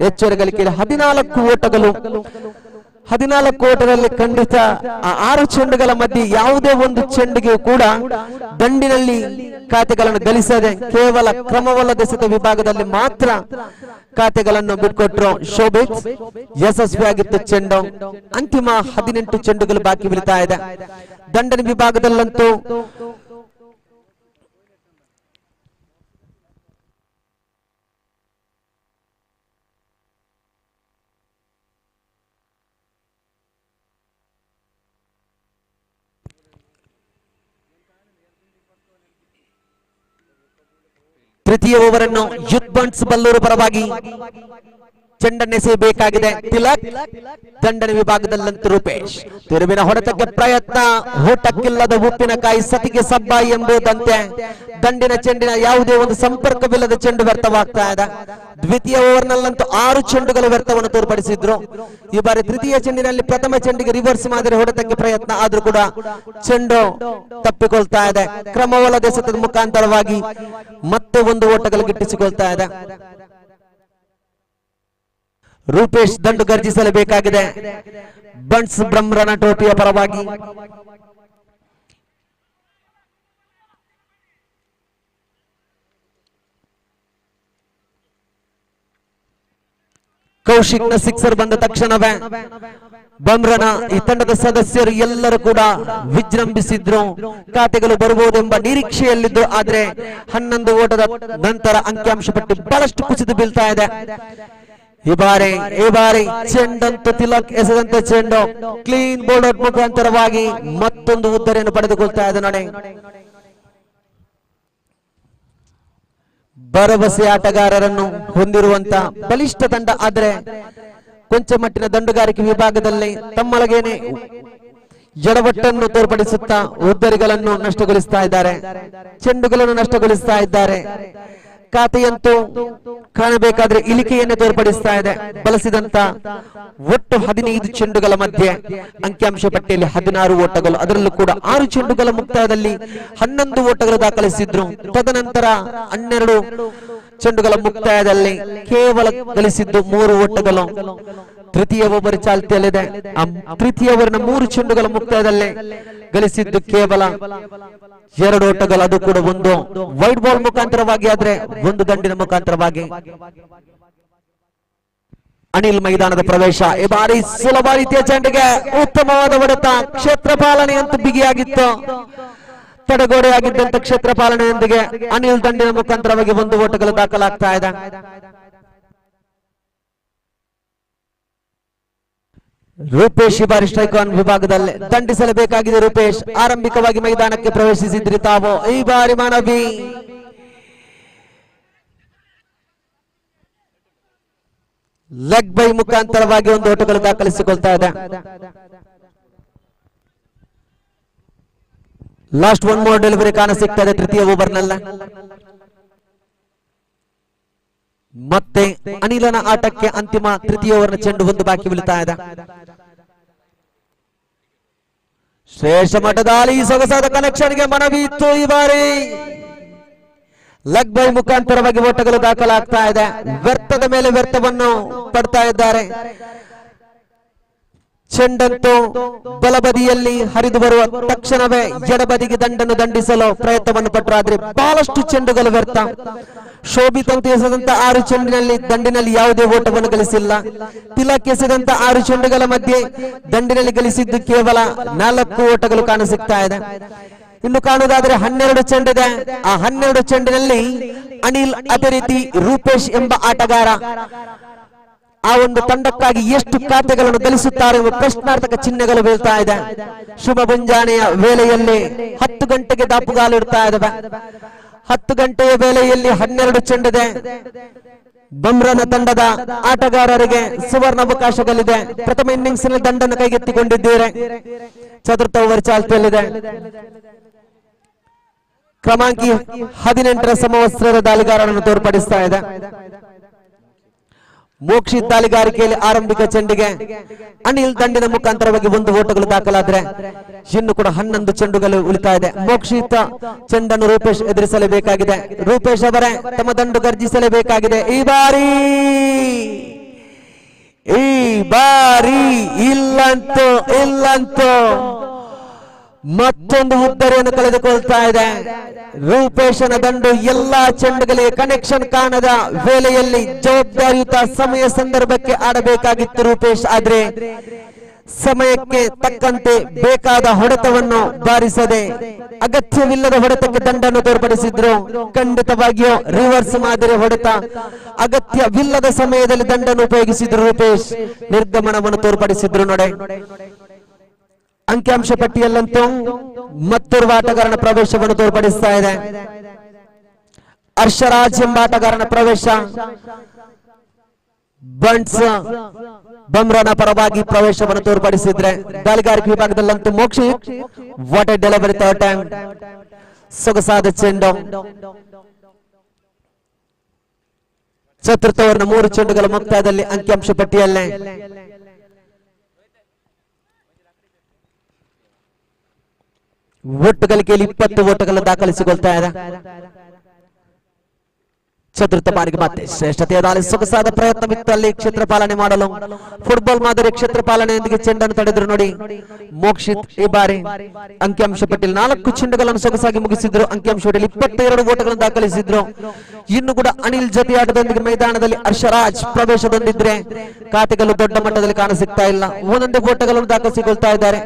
ಹೆಚ್ಚುವರಿ ಗಳಿಕೆ 14 ಓಟಗಳು. 14 ಓಟದಲ್ಲಿ ಖಂಡಿತ ಆ 6 ಚೆಂಡುಗಳ ಮಧ್ಯೆ ಯಾವುದೇ ಒಂದು ಚೆಂಡಿಗೆ ಕೂಡ ದಂಡಿನಲ್ಲಿ ಖಾತೆಗಳನ್ನು ಗಳಿಸದೆ ಕೇವಲ ಕ್ರಮವಲ್ಲದೆಸೆತ ವಿಭಾಗದಲ್ಲಿ ಮಾತ್ರ ಖಾತೆಗಳನ್ನು ಬಿಟ್ಕೊಟ್ರು ಶೋಭಿತ್. ಯಶಸ್ವಿಯಾಗಿತ್ತು ಚೆಂಡು. ಅಂತಿಮ 18 ಚೆಂಡುಗಳು ಬಾಕಿ ಬೀಳ್ತಾ ಇದೆ. ದಂಡನೆ ವಿಭಾಗದಲ್ಲಂತೂ ತೃತೀಯ ಓವರ್ ಅನ್ನು ಯೂತ್ ಬಂಟ್ಸ್ ಬಲ್ಲೂರು ಪರವಾಗಿ ಚೆಂಡನ್ನೆಸೆಯಬೇಕಾಗಿದೆ ತಿಲಕ್. ದಂಡನೆ ವಿಭಾಗದಲ್ಲಂತೂ ರೂಪೇಶ್. ತಿರುವಿನ ಹೊಡೆತಕ್ಕೆ ಪ್ರಯತ್ನ. ಊಟಕ್ಕಿಲ್ಲದ ಉಪ್ಪಿನಕಾಯಿ ಸತಿಗೆ ಸಬ್ಬಾಯಿ ಎಂಬುದಂತೆ ದಂಡಿನ ಚೆಂಡಿನ ಯಾವುದೇ ಒಂದು ಸಂಪರ್ಕವಿಲ್ಲದ ಚೆಂಡು ವ್ಯರ್ಥವಾಗ್ತಾ ಇದೆ. ದ್ವಿತೀಯ ಓವರ್ ನಲ್ಲಂತೂ 6 ಚೆಂಡುಗಳ ವ್ಯರ್ಥವನ್ನು ತೋರ್ಪಡಿಸಿದ್ರು. ಈ ಬಾರಿ ತೃತೀಯ ಚೆಂಡಿನಲ್ಲಿ ಪ್ರಥಮ ಚೆಂಡಿಗೆ ರಿವರ್ಸ್ ಮಾದರಿ ಹೊಡೆತಕ್ಕೆ ಪ್ರಯತ್ನ ಆದ್ರೂ ಕೂಡ ಚೆಂಡು ತಪ್ಪಿಕೊಳ್ತಾ ಇದೆ. ಕ್ರಮವಲ್ಲದೆಸೆತದ ಮುಖಾಂತರವಾಗಿ ಮತ್ತೆ ಒಂದು ಓಟಗಳು ಗಿಟ್ಟಿಸಿಕೊಳ್ತಾ ಇದೆ. ರೂಪೇಶ್ ದಂಡು ಗರ್ಜಿಸಲೇಬೇಕಾಗಿದೆ ಬಂಟ್ಸ್ ಬ್ರಹ್ಮರನ ಟೋಪಿಯ ಪರವಾಗಿ. ಕೌಶಿಕ್ನ ಸಿಕ್ಸರ್ ಬಂದ ತಕ್ಷಣವೇ ಬಮ್ರನ ಈ ತಂಡದ ಸದಸ್ಯರು ಎಲ್ಲರೂ ಕೂಡ ವಿಜೃಂಭಿಸಿದ್ರು. ಖಾತೆಗಳು ಬರಬಹುದೆಂಬ ನಿರೀಕ್ಷೆಯಲ್ಲಿದ್ದು, ಆದ್ರೆ 11 ಓಟದ ನಂತರ ಅಂಕಿಅಂಶ ಪಟ್ಟಿ ಬಹಳಷ್ಟು ಕುಸಿದು ಬೀಳ್ತಾ ಇದೆ. ಈ ಬಾರಿ ಚೆಂಡಂತೂ ತಿಲಕ್ ಎಸೆದಂತೆ ಚೆಂಡು ಕ್ಲೀನ್ ಬೋಲ್ಡ್ ಮುಖಾಂತರವಾಗಿ ಮತ್ತೊಂದು ಉದ್ದರೆಯನ್ನು ಪಡೆದುಕೊಳ್ತಾ ಇದೆ. ನೋಡಿ, ಭರವಸೆ ಆಟಗಾರರನ್ನು ಹೊಂದಿರುವಂತ ಬಲಿಷ್ಠ ತಂಡ, ಆದ್ರೆ ಕೊಂಚ ಮಟ್ಟಿನ ದಂಡುಗಾರಿಕೆ ವಿಭಾಗದಲ್ಲಿ ತಮ್ಮೊಳಗೇನೆ ಎಡವಟ್ಟನ್ನು ತೋರ್ಪಡಿಸುತ್ತಾ ಉದ್ದರಿಗಳನ್ನು ನಷ್ಟಗೊಳಿಸ್ತಾ ಇದ್ದಾರೆ, ಚೆಂಡುಗಳನ್ನು ನಷ್ಟಗೊಳಿಸ್ತಾ ಇದ್ದಾರೆ. ಖಾತೆಯಂತೂ ಕಾಣಬೇಕಾದ್ರೆ ಇಳಿಕೆಯನ್ನೇ ತೋರ್ಪಡಿಸ್ತಾ ಇದೆ. ಬಳಸಿದಂತ ಒಟ್ಟು 15 ಚೆಂಡುಗಳ ಮಧ್ಯೆ ಅಂಕಿಅಂಶ ಪಟ್ಟಿಯಲ್ಲಿ 16 ಓಟಗಳು, ಅದರಲ್ಲೂ ಕೂಡ 6 ಚೆಂಡುಗಳ ಮುಕ್ತಾಯದಲ್ಲಿ 11 ಓಟಗಳು ದಾಖಲಿಸಿದ್ರು. ತದನಂತರ 12 ಚೆಂಡುಗಳ ಮುಕ್ತಾಯದಲ್ಲಿ ಕೇವಲ ಗಳಿಸಿದ್ದು 3 ಓಟಗಳು. ತೃತೀಯ ಓವರ್ ಚಾಲ್ತಿಯಲ್ಲಿದೆ. ತೃತೀಯ ಓವರ್ನ 3 ಚೆಂಡುಗಳ ಮುಕ್ತಾಯದಲ್ಲಿ ಗಳಿಸಿದ್ದು ಕೇವಲ 2 ಓಟಗಳು, ಅದು ಕೂಡ ಒಂದು ವೈಡ್ ಬಾಲ್ ಮುಖಾಂತರವಾಗಿ, ಆದ್ರೆ ಒಂದು ದಂಡಿನ ಮುಖಾಂತರವಾಗಿ. ಅನಿಲ್ ಮೈದಾನದ ಪ್ರವೇಶ. ಈ ಬಾರಿ ಸುಲಭ ರೀತಿಯ ಚೆಂಡಿಗೆ ಉತ್ತಮವಾದ ಹೊಡೆತ. ಕ್ಷೇತ್ರ ಪಾಲನೆಯಂತೂ ಬಿಗಿಯಾಗಿತ್ತು. ತಡೆಗೋಡೆಯಾಗಿದ್ದಂತ ಕ್ಷೇತ್ರ ಪಾಲನೆಯೊಂದಿಗೆ ಅನಿಲ್ ದಂಡಿನ ಮುಖಾಂತರವಾಗಿ 1 ಓಟಗಳು ದಾಖಲಾಗ್ತಾ ಇದೆ. ರೂಪೇಶ್ ಈ ಬಾರಿ ಸ್ಟ್ರೈಕ್ ಆನ್ ವಿಭಾಗದಲ್ಲಿ ದಂಡಿಸಲೇಬೇಕಾಗಿದೆ. ರೂಪೇಶ್ ಆರಂಭಿಕವಾಗಿ ಮೈದಾನಕ್ಕೆ ಪ್ರವೇಶಿಸಿದ್ರಿ ತಾವು. ಈ ಬಾರಿ ಮನವಿ ಲೆಗ್ ಬೈ ಮುಖಾಂತರವಾಗಿ 1 ಓಟಗಳು ದಾಖಲಿಸಿಕೊಳ್ತಾ ಇದೆ. ಲಾಸ್ಟ್ 1 ಮೋರ್ ಡೆಲಿವರಿ ಕಾಣ ಸಿಗ್ತಾ ಇದೆ ತೃತೀಯ ಓವರ್ನಲ್ಲ. ಮತ್ತೆ ಅನಿಲನ ಆಟಕ್ಕೆ ಅಂತಿಮ ತೃತೀಯ ಓವರ್ನ ಚೆಂಡು 1 ಬಾಕಿ ಬೀಳ್ತಾ ಇದೆ. ಶ್ರೇಷ್ಠ ಮಟ್ಟದಲ್ಲಿ ಸೊಗಸಾದ ಕನೆಕ್ಷನ್ಗೆ ಮನವಿ ಇತ್ತು. ಈ ಬಾರಿ ಲೆಗ್ ಬೈ ಮುಖಾಂತರವಾಗಿ ಓಟಗಳು ದಾಖಲಾಗ್ತಾ ಇದೆ. ವ್ಯರ್ಥದ ಮೇಲೆ ವ್ಯರ್ಥವನ್ನು ಪಡ್ತಾ ಇದ್ದಾರೆ. ಚೆಂಡಂತೂ ಬಲಬದಿಯಲ್ಲಿ ಹರಿದು ಬರುವ ತಕ್ಷಣವೇ ಎಡಬದಿಗೆ ದಂಡನ್ನು ದಂಡಿಸಲು ಪ್ರಯತ್ನವನ್ನು ಪಟ್ಟರು, ಆದ್ರೆ ಬಹಳಷ್ಟು ಚೆಂಡುಗಳು ವ್ಯರ್ಥ. ಶೋಭಿತ್ ಅಂತ ಎಸೆದಂತ 6 ಚೆಂಡಿನಲ್ಲಿ ದಂಡಿನಲ್ಲಿ ಯಾವುದೇ ಓಟವನ್ನು ಗಳಿಸಿಲ್ಲ. ತಿಲಕ್ ಎಸೆದಂತ 6 ಚೆಂಡುಗಳ ಮಧ್ಯೆ ದಂಡಿನಲ್ಲಿ ಗಳಿಸಿದ್ದು ಕೇವಲ 4 ಓಟಗಳು ಕಾಣಸಿಗ್ತಾ ಇದೆ. ಇನ್ನು ಕಾಣುವುದಾದ್ರೆ 12 ಚೆಂಡಿದೆ. ಆ 12 ಚೆಂಡಿನಲ್ಲಿ ಅನಿಲ್, ಅದೇ ರೀತಿ ರೂಪೇಶ್ ಎಂಬ ಆಟಗಾರ ಆ ಒಂದು ತಂಡಕ್ಕಾಗಿ ಎಷ್ಟು ಖಾತೆಗಳನ್ನು ಗಳಿಸುತ್ತಾರೆ ಎಂಬ ಪ್ರಶ್ನಾರ್ಥಕ ಚಿಹ್ನೆಗಳು ಬೀಳ್ತಾ ಇದೆ. ಶುಭ ಮುಂಜಾನೆಯ ವೇಳೆಯಲ್ಲಿ 10 ಗಂಟೆಗೆ ದಾಪುಗಾಲು ಇಡ್ತಾ ಇದ್ದಾವೆ. 10 ಗಂಟೆಯ ವೇಳೆಯಲ್ಲಿ 12 ಚೆಂಡಿದೆ. ಬಮ್ರನ ತಂಡದ ಆಟಗಾರರಿಗೆ ಸುವರ್ಣ ಅವಕಾಶಗಳಿದೆ. ಪ್ರಥಮ ಇನ್ನಿಂಗ್ಸ್ ನಲ್ಲಿ ದಂಡನ್ನು ಕೈಗೆತ್ತಿಕೊಂಡಿದ್ದೀರಿ. ಚತುರ್ಥ ಓವರ್ ಚಾಲ್ತಿಯಲ್ಲಿದೆ. ಕ್ರಮಾಂಕಿ 18ರ ಸಮವಸ್ತ್ರದ ದಾಳಿಗಾರರನ್ನು ತೋರ್ಪಡಿಸ್ತಾ ಇದೆ. ಮೋಕ್ಷಿತ್ ದಾಳಿಗಾರಿಕೆಯಲ್ಲಿ ಆರಂಭಿಕ ಚೆಂಡಿಗೆ ಅನಿಲ್ ದಂಡಿನ ಮುಖಾಂತರವಾಗಿ 1 ಓಟಗಳು ದಾಖಲಾದ್ರೆ ಇನ್ನು ಕೂಡ 11 ಚೆಂಡುಗಳು ಉಳಿತಾ ಇದೆ. ಮೋಕ್ಷಿತ್ ಚೆಂಡನ್ನು ರೂಪೇಶ್ ಎದುರಿಸಲೇಬೇಕಾಗಿದೆ. ರೂಪೇಶ್ ಅವರೇ ತಮ್ಮ ದಂಡು ಗರ್ಜಿಸಲೇಬೇಕಾಗಿದೆ. ಈ ಬಾರಿ ಇಲ್ಲಂತೂ ಮತ್ತೊಂದು ಉದ್ದರಿಯನ್ನು ಕಳೆದುಕೊಳ್ತಾ ಇದೆ. ರೂಪೇಶನ ದಂಡು ಎಲ್ಲಾ ಚೆಂಡುಗಳಿಗೆ ಕನೆಕ್ಷನ್ ಕಾಣದ ವೇಳೆಯಲ್ಲಿ ಜವಾಬ್ದಾರಿಯುತ ಸಮಯ ಸಂದರ್ಭಕ್ಕೆ ಆಡಬೇಕಾಗಿತ್ತು ರೂಪೇಶ್. ಆದ್ರೆ ಸಮಯಕ್ಕೆ ತಕ್ಕಂತೆ ಬೇಕಾದ ಹೊಡೆತವನ್ನು ಬಾರಿಸದೆ ಅಗತ್ಯವಿಲ್ಲದ ಹೊಡೆತಕ್ಕೆ ದಂಡನ್ನು ತೋರ್ಪಡಿಸಿದ್ರು. ಖಂಡಿತವಾಗಿಯೂ ರಿವರ್ಸ್ ಮಾದರಿ ಹೊಡೆತ, ಅಗತ್ಯವಿಲ್ಲದ ಸಮಯದಲ್ಲಿ ದಂಡನ್ನು ಉಪಯೋಗಿಸಿದ್ರು ರೂಪೇಶ್. ನಿರ್ಗಮನವನ್ನು ತೋರ್ಪಡಿಸಿದ್ರು. ನೋಡಿ, ಅಂಕಿಅಂಶ ಪಟ್ಟಿಯಲ್ಲಂತೂ ಮತ್ತೋರ್ವ ಆಟಗಾರನ ಪ್ರವೇಶವನ್ನು ತೋರ್ಪಡಿಸ್ತಾ ಇದೆ. ಹರ್ಷರಾಜ್ ಎಂಬ ಆಟಗಾರನ ಪ್ರವೇಶ ಬಂಟ್ಸ್ ಬಮ್ರಾನ ಪರವಾಗಿ ಪ್ರವೇಶವನ್ನು ತೋರ್ಪಡಿಸಿದ್ರೆ, ದಾಳಿಗಾರಿಕೆ ವಿಭಾಗದಲ್ಲಂತೂ Mokshith what a delivery third time, ಸೊಗಸಾದ ಚೆಂಡು. ಚತುರ್ಥ ಓವರ್ನ 3 ಚೆಂಡುಗಳ ಮುಕ್ತಾಯದಲ್ಲಿ ಅಂಕಿಅಂಶ ಪಟ್ಟಿಯಲ್ಲೇ ಒಟ್ಟು ಗಳಿಕೆಯಲ್ಲಿ 20 ಓಟಗಳು ದಾಖಲಿಸಿಕೊಳ್ತಾ ಇದೆ. ಚತುರ್ಥ ಬಾರಿಗೆ ಮತ್ತೆ ಶ್ರೇಷ್ಠತೆಯ ದಾಳಿ. ಸೊಗಸಾದ ಪ್ರಯತ್ನವಿತ್ತು ಅಲ್ಲಿ ಕ್ಷೇತ್ರ ಪಾಲನೆ ಮಾಡಲು. ಫುಟ್ಬಾಲ್ ಮಾದರಿ ಕ್ಷೇತ್ರ ಪಾಲನೆಯೊಂದಿಗೆ ಚೆಂಡನ್ನು ತಡೆದ್ರು. ನೋಡಿ, ಮೋಕ್ಷಿತ್ ಈ ಬಾರಿ ಅಂಕಿಅಂಶ ಪಟ್ಟಿಯಲ್ಲಿ 4 ಚೆಂಡುಗಳನ್ನು ಸೊಗಸಾಗಿ ಮುಗಿಸಿದ್ರು. ಅಂಕಿಅಂಶ ಪಟ್ಟಿಯಲ್ಲಿ 22 ಓಟಗಳನ್ನು ದಾಖಲಿಸಿದ್ರು. ಇನ್ನು ಕೂಡ ಅನಿಲ್ ಜೊತೆ ಆಟದೊಂದಿಗೆ ಮೈದಾನದಲ್ಲಿ ಹರ್ಷರಾಜ್ ಪ್ರವೇಶದೊಂದಿದ್ರೆ ಖಾತೆಗಳು ದೊಡ್ಡ ಮಟ್ಟದಲ್ಲಿ ಕಾಣಸಿಗ್ತಾ ಇಲ್ಲ. ಒಂದೊಂದೇ ಓಟಗಳನ್ನು ದಾಖಲಿಸಿಕೊಳ್ತಾ ಇದ್ದಾರೆ.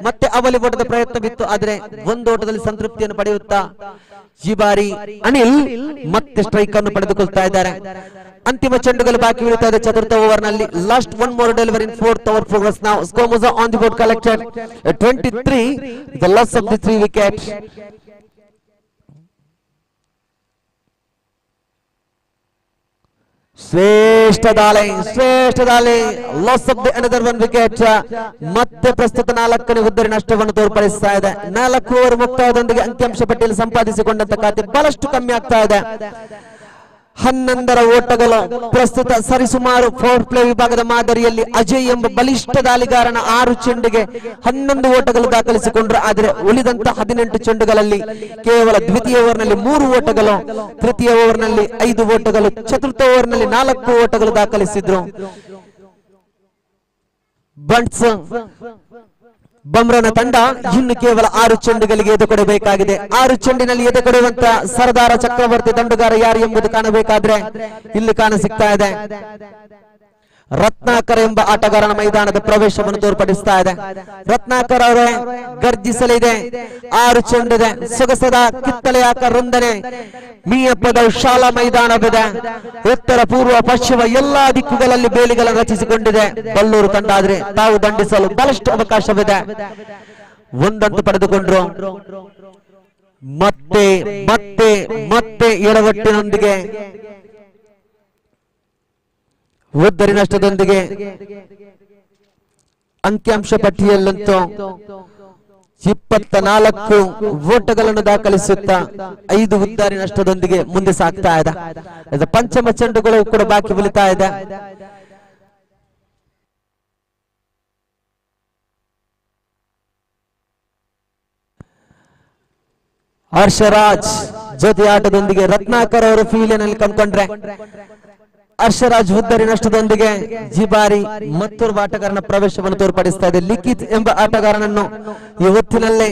ಮತ್ತೆ ಅವಲಿ ಓಟದ ಪ್ರಯತ್ನವಿತ್ತು, ಆದ್ರೆ 1 ಓಟದಲ್ಲಿ ಸಂತೃಪ್ತಿಯನ್ನು ಪಡೆಯುತ್ತಾ ಈ ಬಾರಿ ಅನಿಲ್ ಮತ್ತೆ ಸ್ಟ್ರೈಕ್ ಅನ್ನು ಪಡೆದುಕೊಳ್ತಾ ಇದ್ದಾರೆ. ಅಂತಿಮ ಚೆಂಡುಗಳು ಬಾಕಿ ಉಳಿತಾ ಇದೆ ಚತುರ್ಥ ಓವರ್ ನಲ್ಲಿ. Last one more delivery in fourth over progress. Now score was on the board collected 23, the loss of the 3 wickets. ಶ್ರೇಷ್ಠ ದಾಳಿ, loss of the another 1 wicket. ಮತ್ತೆ ಪ್ರಸ್ತುತ 4ನೇ ಉದ್ದರಿ ನಷ್ಟವನ್ನು ತೋರ್ಪಡಿಸ್ತಾ ಇದೆ. 4 ಓವರ್ ಮುಕ್ತಾಯದೊಂದಿಗೆ ಅಂಕಿಅಂಶ ಪಟ್ಟಿಯಲ್ಲಿ ಸಂಪಾದಿಸಿಕೊಂಡಂತ ಖಾತೆ ಬಹಳಷ್ಟು ಕಮ್ಮಿ ಆಗ್ತಾ ಇದೆ. 11 ಓಟಗಳು ಪ್ರಸ್ತುತ ಸರಿಸುಮಾರು ಪವರ್ ಪ್ಲೇ ವಿಭಾಗದ ಮಾದರಿಯಲ್ಲಿ ಅಜಯ್ ಎಂಬ ಬಲಿಷ್ಠ ದಾಳಿಗಾರನ 6 ಚೆಂಡಿಗೆ 11 ಓಟಗಳು ದಾಖಲಿಸಿಕೊಂಡ್ರು. ಆದರೆ ಉಳಿದಂತ 18 ಚೆಂಡುಗಳಲ್ಲಿ ಕೇವಲ ದ್ವಿತೀಯ ಓವರ್ನಲ್ಲಿ 3 ಓಟಗಳು, ತೃತೀಯ ಓವರ್ನಲ್ಲಿ 5 ಓಟಗಳು, ಚತುರ್ಥ ಓವರ್ನಲ್ಲಿ 4 ಓಟಗಳು ದಾಖಲಿಸಿದ್ರು. ಬಂಟ್ಸ್ ಬಮ್ರನ ತಂಡ ಇನ್ನು ಕೇವಲ 6 ಚೆಂಡುಗಳಿಗೆ ಎದುಕೊಡಬೇಕಾಗಿದೆ. 6 ಚೆಂಡಿನಲ್ಲಿ ಎದುಕೊಡುವಂತ ಸರದಾರ ಚಕ್ರವರ್ತಿ ದಂಡುಗಾರ ಯಾರು ಎಂಬುದು ಕಾಣಬೇಕಾದ್ರೆ ಇಲ್ಲಿ ಕಾಣಸಿಗ್ತಾ ಇದೆ. ರತ್ನಾಕರ್ ಎಂಬ ಆಟಗಾರನ ಮೈದಾನದ ಪ್ರವೇಶವನ್ನು ತೋರ್ಪಡಿಸ್ತಾ ಇದೆ. ರತ್ನಾಕರ್ ಅವರೇ ಗರ್ಜಿಸಲಿದೆ. 6 ಚೆಂಡಿದೆ. ಸೊಗಸದ ಕಿತ್ತಳೆಯಾಕ ರುಂದನೆ ಮೀಯಪ್ಪದ ಶಾಲಾ ಮೈದಾನವಿದೆ. ಉತ್ತರ ಪೂರ್ವ ಪಶ್ಚಿಮ ಎಲ್ಲಾ ದಿಕ್ಕುಗಳಲ್ಲಿ ಬೇಲಿಗಳನ್ನು ರಚಿಸಿಕೊಂಡಿದೆ. ಬಲ್ಲೂರು ತಂಡ ಆದ್ರೆ ತಾವು ದಂಡಿಸಲು ಬಹಳಷ್ಟು ಅವಕಾಶವಿದೆ. ಒಂದಂತೂ ಪಡೆದುಕೊಂಡ್ರು. ಮತ್ತೆ ಮತ್ತೆ ಮತ್ತೆ ಎಡವಟ್ಟಿನೊಂದಿಗೆ ಉದ್ದರಿ ನಷ್ಟದೊಂದಿಗೆ ಅಂಕಿಅಂಶ ಪಟ್ಟಿಯಲ್ಲಂತೂ 24 ಓಟಗಳನ್ನು ದಾಖಲಿಸುತ್ತಾ 5 ಉದ್ದರಿ ನಷ್ಟದೊಂದಿಗೆ ಮುಂದೆ ಸಾಗ್ತಾ ಇದೆ. ಪಂಚಮ ಚೆಂಡುಗಳು ಕೂಡ ಬಾಕಿ ಉಳಿತಾ ಇದೆ. ಹರ್ಷರಾಜ್ ಜೊತೆ ಆಟದೊಂದಿಗೆ ರತ್ನಾಕರ್ ಅವರು ಫೀಲ್ಡಿನಲ್ಲಿ ಕಂಡುಕೊಂಡ್ರೆ ಹರ್ಷರಾಜ್ ಉದ್ದರಿ ನಷ್ಟದೊಂದಿಗೆ ಈ ಬಾರಿ ಮತ್ತೊಬ್ಬ ಆಟಗಾರನ ಪ್ರವೇಶವನ್ನು ತೋರ್ಪಡಿಸ್ತಾ ಇದೆ. ಲಿಖಿತ್ ಎಂಬ ಆಟಗಾರನನ್ನು ಈ ಹೊತ್ತಿನಲ್ಲೇ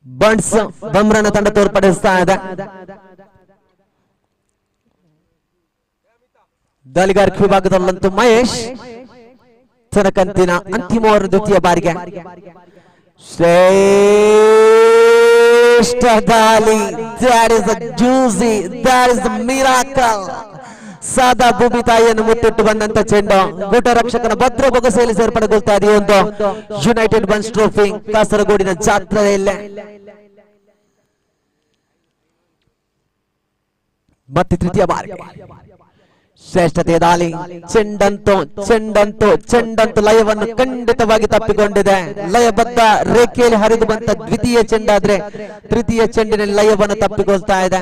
ಬಂಟ್ಸ್ ಬಮ್ರನ ತಂಡ ತೋರ್ಪಡಿಸ್ತಾ ಇದೆ. ದಾಳಿಗಾರಿಕೆ ವಿಭಾಗದಲ್ಲಂತೂ ಮಹೇಶ್ ತನ್ನ ಕಂತಿನ ಅಂತಿಮ ಓವರ್ ದ್ವಿತೀಯ ಬಾರಿಗೆ ಶ್ರೇಷ್ಠ ದಾಳಿ. That is a juicy, that is a miracle. ಸಾದಾ ಭೂಮಿ ತಾಯಿಯನ್ನು ಮುತ್ತಿಟ್ಟು ಬಂದಂತ ಚೆಂಡು ಗೂಟ ರಕ್ಷಕನ ಭದ್ರ ಬೊಗಸೆಯಲ್ಲಿ ಸೇರ್ಪಡೆಗೊಳ್ತಾ ಇದೆ. ಒಂದು ಯುನೈಟೆಡ್ ಬನ್ಸ್ ಟ್ರೋಫಿ ಕಾಸರಗೋಡಿನ ಜಾತ್ರೆಯಲ್ಲೇ ಮತ್ತೆ ತೃತೀಯ ಬಾರಿ ಶ್ರೇಷ್ಠತೆಯ ದಾಳಿ. ಚೆಂಡಂತೂ ಲಯವನ್ನು ಖಂಡಿತವಾಗಿ ತಪ್ಪಿಕೊಂಡಿದೆ. ಲಯಬದ್ಧ ರೇಖೆಯಲ್ಲಿ ಹರಿದು ಬಂತ ದ್ವಿತೀಯ ಚೆಂಡಾದ್ರೆ ತೃತೀಯ ಚೆಂಡಿನಲ್ಲಿ ಲಯವನ್ನು ತಪ್ಪಿಕೊಳ್ತಾ ಇದೆ.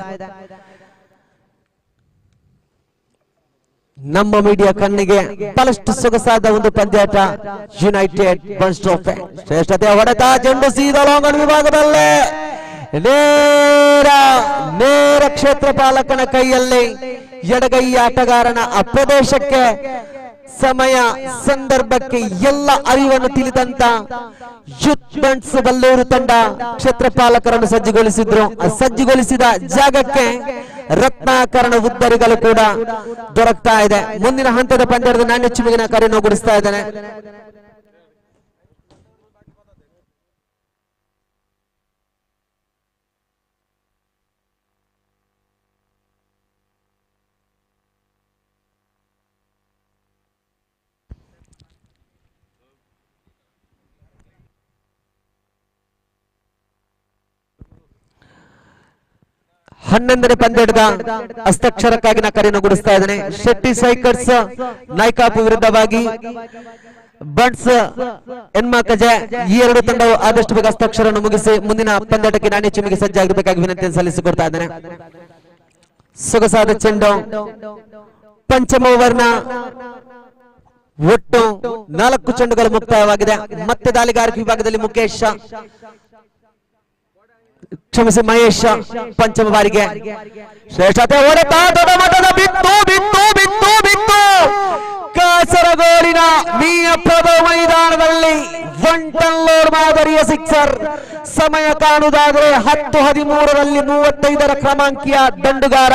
ನಮ್ಮ ಮೀಡಿಯಾ ಕಣ್ಣಿಗೆ ಬಹಳಷ್ಟು ಸೊಗಸಾದ ಒಂದು ಪಂದ್ಯಾಟ. ಯುನೈಟೆಡ್ ಬನ್ಸ್ ಟ್ರೋಫಿ ಶ್ರೇಷ್ಠತೆಯ ಹೊಡೆತ, ಚೆಂಡು ಸೀದಾ ಲಾಂಗ್ ವಿಭಾಗದಲ್ಲೇ ನೇರ ಕ್ಷೇತ್ರ ಪಾಲಕನ ಕೈಯಲ್ಲಿ ಎಡಗೈ ಆಟಗಾರನ ಪ್ರದೇಶಕ್ಕೆ ಸಮಯ ಸಂದರ್ಭಕ್ಕೆ ಎಲ್ಲ ಅರಿವನ್ನು ತಿಳಿದಂತ ಯೂತ್ ಬನ್ಸ್ ಬಲ್ಲೂರು ತಂಡ ಕ್ಷೇತ್ರಪಾಲಕರನ್ನು ಸಜ್ಜುಗೊಳಿಸಿದ್ರು. ಸಜ್ಜುಗೊಳಿಸಿದ ಜಾಗಕ್ಕೆ ರತ್ನಾಕರಣ ಉದ್ದರಿಗಳು ಕೂಡ ದೊರಕ್ತಾ ಇದೆ. ಮುಂದಿನ ಹಂತದ ಪಂದ್ಯದ ನಾಣ್ಯ ಚಿಮುಗಿನ ಕಾರ್ಯವನ್ನು ಗುಡಿಸ್ತಾ ಇದ್ದಾನೆ. ಹನ್ನೊಂದನೇ ಪಂದ್ಯದ ಹಸ್ತಾಕ್ಷರಕ್ಕಾಗಿ ನಾ ಕರೆಯನ್ನು ಗುಡಿಸ್ತಾ ಇದ್ದೇನೆ. ಶೆಟ್ಟಿ ಸೈಕರ್ಸ್ ನಾಯ್ಕಾಪು ವಿರುದ್ಧವಾಗಿ ಬನ್ಸ್ ಎನ್ಮಾಕಜೆ ಈ ಎರಡು ತಂಡವು ಆದಷ್ಟು ಬೇಗ ಹಸ್ತಾಕ್ಷರವನ್ನು ಮುಗಿಸಿ ಮುಂದಿನ ಪಂದ್ಯಕ್ಕೆ ನಾಣ್ಯ ಚಿಮ್ಮಿಗೆ ಸಜ್ಜಾಗಬೇಕಾಗಿ ವಿನಂತಿಯನ್ನು ಸಲ್ಲಿಸಿಕೊಡ್ತಾ ಇದ್ದೇನೆ. ಸೊಗಸಾದ ಚೆಂಡು, ಪಂಚಮ ಓವರ್ನ ಒಟ್ಟು 4 ಚೆಂಡುಗಳು ಮುಕ್ತಾಯವಾಗಿದೆ. ಮತ್ತೆ ದಾಳಿಗಾರಿಕೆ ವಿಭಾಗದಲ್ಲಿ ಮುಖೇಶ್ ಕ್ಷಮಿಸಿ ಮಹೇಶ್ ಪಂಚಮ ಬಾರಿಗೆ ಶ್ರೇಷ್ಠತೆ ಹೊಡೆತ, ದೊಡ್ಡ ಮಟ್ಟದ ಬಿತ್ತು ಬಿತ್ತು ಬಿತ್ತು ಬಿತ್ತು ಕಾಸರಗೋಡಿನ ಮೀಯಪ್ರದ ಮೈದಾನದಲ್ಲಿ 1 ಟನ್ ಲೋಡ್ ಮಾದರಿಯ ಸಿಕ್ಸರ್. ಸಮಯ ಕಾಣುವುದಾದರೆ 10-13ರಲ್ಲಿ 35ರ ಕ್ರಮಾಂಕಿಯ ದಂಡುಗಾರ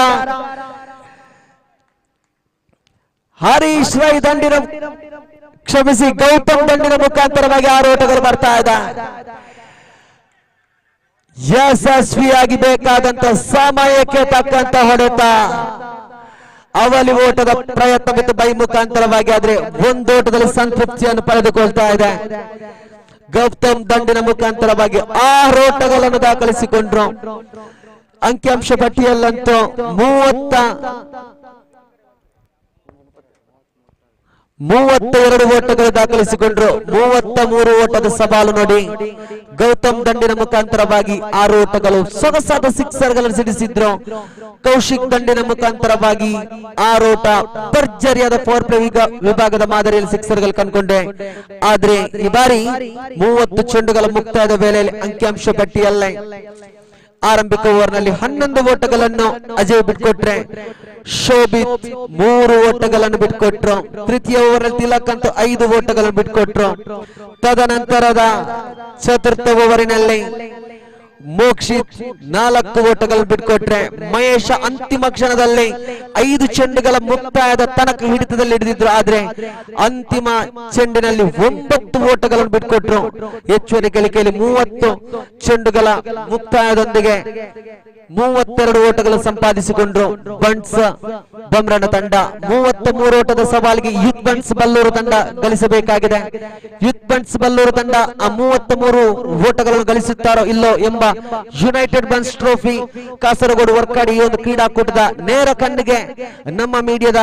ಹರೀಶ್ ರೈ ದಂಡಿನ ಕ್ಷಮಿಸಿ ಗೌತಮ್ ದಂಡಿನ ಮುಖಾಂತರವಾಗಿ 6 ಓಟಗಳು ಬರ್ತಾ ಇದೆ. ಯಶಸ್ವಿಯಾಗಿ ಬೇಕಾದಂತ ಸಮಯಕ್ಕೆ ತಕ್ಕಂತ ಹೊಡೆತ, ಅವಲಿ ಓಟದ ಪ್ರಯತ್ನ ಮತ್ತು ಬೈ ಮುಖಾಂತರವಾಗಿ ಆದ್ರೆ 1 ಓಟದಲ್ಲಿ ಸಂತೃಪ್ತಿಯನ್ನು ಪಡೆದುಕೊಳ್ತಾ ಇದೆ. ಗೌತಮ್ ದಂಡಿನ ಮುಖಾಂತರವಾಗಿ 6 ಓಟಗಳನ್ನು ದಾಖಲಿಸಿಕೊಂಡ್ರು. ಅಂಕಿಅಂಶ ಪಟ್ಟಿಯಲ್ಲಂತೂ 32 ಓಟಗಳು ದಾಖಲಿಸಿಕೊಂಡ್ರು. 33 ಓಟದ ಸವಾಲು ನೋಡಿ ಗೌತಮ್ ದಂಡಿನ ಮುಖಾಂತರವಾಗಿ 6 ಓಟಗಳು, ಸೊಗಸಾದ ಸಿಕ್ಸರ್ಗಳನ್ನು ಸಿಡಿಸಿದ್ರು. ಕೌಶಿಕ್ ದಂಡಿನ ಮುಖಾಂತರವಾಗಿ 6 ಓಟ, ಭರ್ಜರಿಯಾದ ಫೋರ್ ಪ್ಲೇ ವಿಭಾಗದ ಮಾದರಿಯಲ್ಲಿ ಸಿಕ್ಸರ್ಗಳು ಕಂಡುಕೊಂಡೆ. ಆದ್ರೆ ಈ ಬಾರಿ 30 ಚೆಂಡುಗಳ ಮುಕ್ತಾಯದ ವೇಳೆಯಲ್ಲಿ ಅಂಕಿಅಂಶ ಪಟ್ಟಿಯಲ್ಲೇ ಆರಂಭಿಕ ಓವರ್ನಲ್ಲಿ 11 ಓಟಗಳನ್ನು ಅಜಯ್ ಬಿಟ್ಕೊಟ್ರೆ, ಶೋಭಿತ್ 3 ಓಟಗಳನ್ನು ಬಿಟ್ಕೊಟ್ರು. ತೃತೀಯ ಓವರ್ನಲ್ಲಿ ತಿಲಕ್ ಅಂತೂ 5 ಓಟಗಳನ್ನು ಬಿಟ್ಕೊಟ್ರು. ತದನಂತರದ ಚತುರ್ಥ ಓವರಿನಲ್ಲಿ ಮೋಕ್ಷಿತ್ 4 ಓಟಗಳನ್ನು ಬಿಟ್ಕೊಟ್ರೆ, ಮಹೇಶ ಅಂತಿಮ ಕ್ಷಣದಲ್ಲಿ 5 ಚೆಂಡುಗಳ ಮುಕ್ತಾಯದ ತನಕ ಹಿಡಿತದಲ್ಲಿ ಹಿಡಿದಿದ್ರು. ಆದ್ರೆ ಅಂತಿಮ ಚೆಂಡಿನಲ್ಲಿ 9 ಓಟಗಳನ್ನು ಬಿಟ್ಕೊಟ್ರು. ಹೆಚ್ಚುವರಿ ಗಳಿಕೆಯಲ್ಲಿ 30 ಚೆಂಡುಗಳ ಮುಕ್ತಾಯದೊಂದಿಗೆ 32 ಓಟಗಳು ಸಂಪಾದಿಸಿಕೊಂಡ್ರು ಬನ್ಸ್ ಬಮ್ರನ ತಂಡ. 33 ಓಟದ ಸವಾಲಿಗೆ ಯೂತ್ ಬನ್ಸ್ ಬಲ್ಲೂರು ತಂಡ ಗಳಿಸಬೇಕಾಗಿದೆ. ಯೂತ್ ಬನ್ಸ್ ಬಲ್ಲೂರು ತಂಡ ಆ 33 ಓಟಗಳನ್ನು ಗಳಿಸುತ್ತಾರೋ ಇಲ್ಲೋ ಎಂಬ ಯುನೈಟೆಡ್ ಬನ್ಸ್ ಟ್ರೋಫಿ ಕಾಸರಗೋಡು ವರ್ಕಾಡಿ ಈ ಒಂದು ಕ್ರೀಡಾಕೂಟದ ನೇರ ಕಣ್ಣಿಗೆ ನಮ್ಮ ಮೀಡಿಯಾದ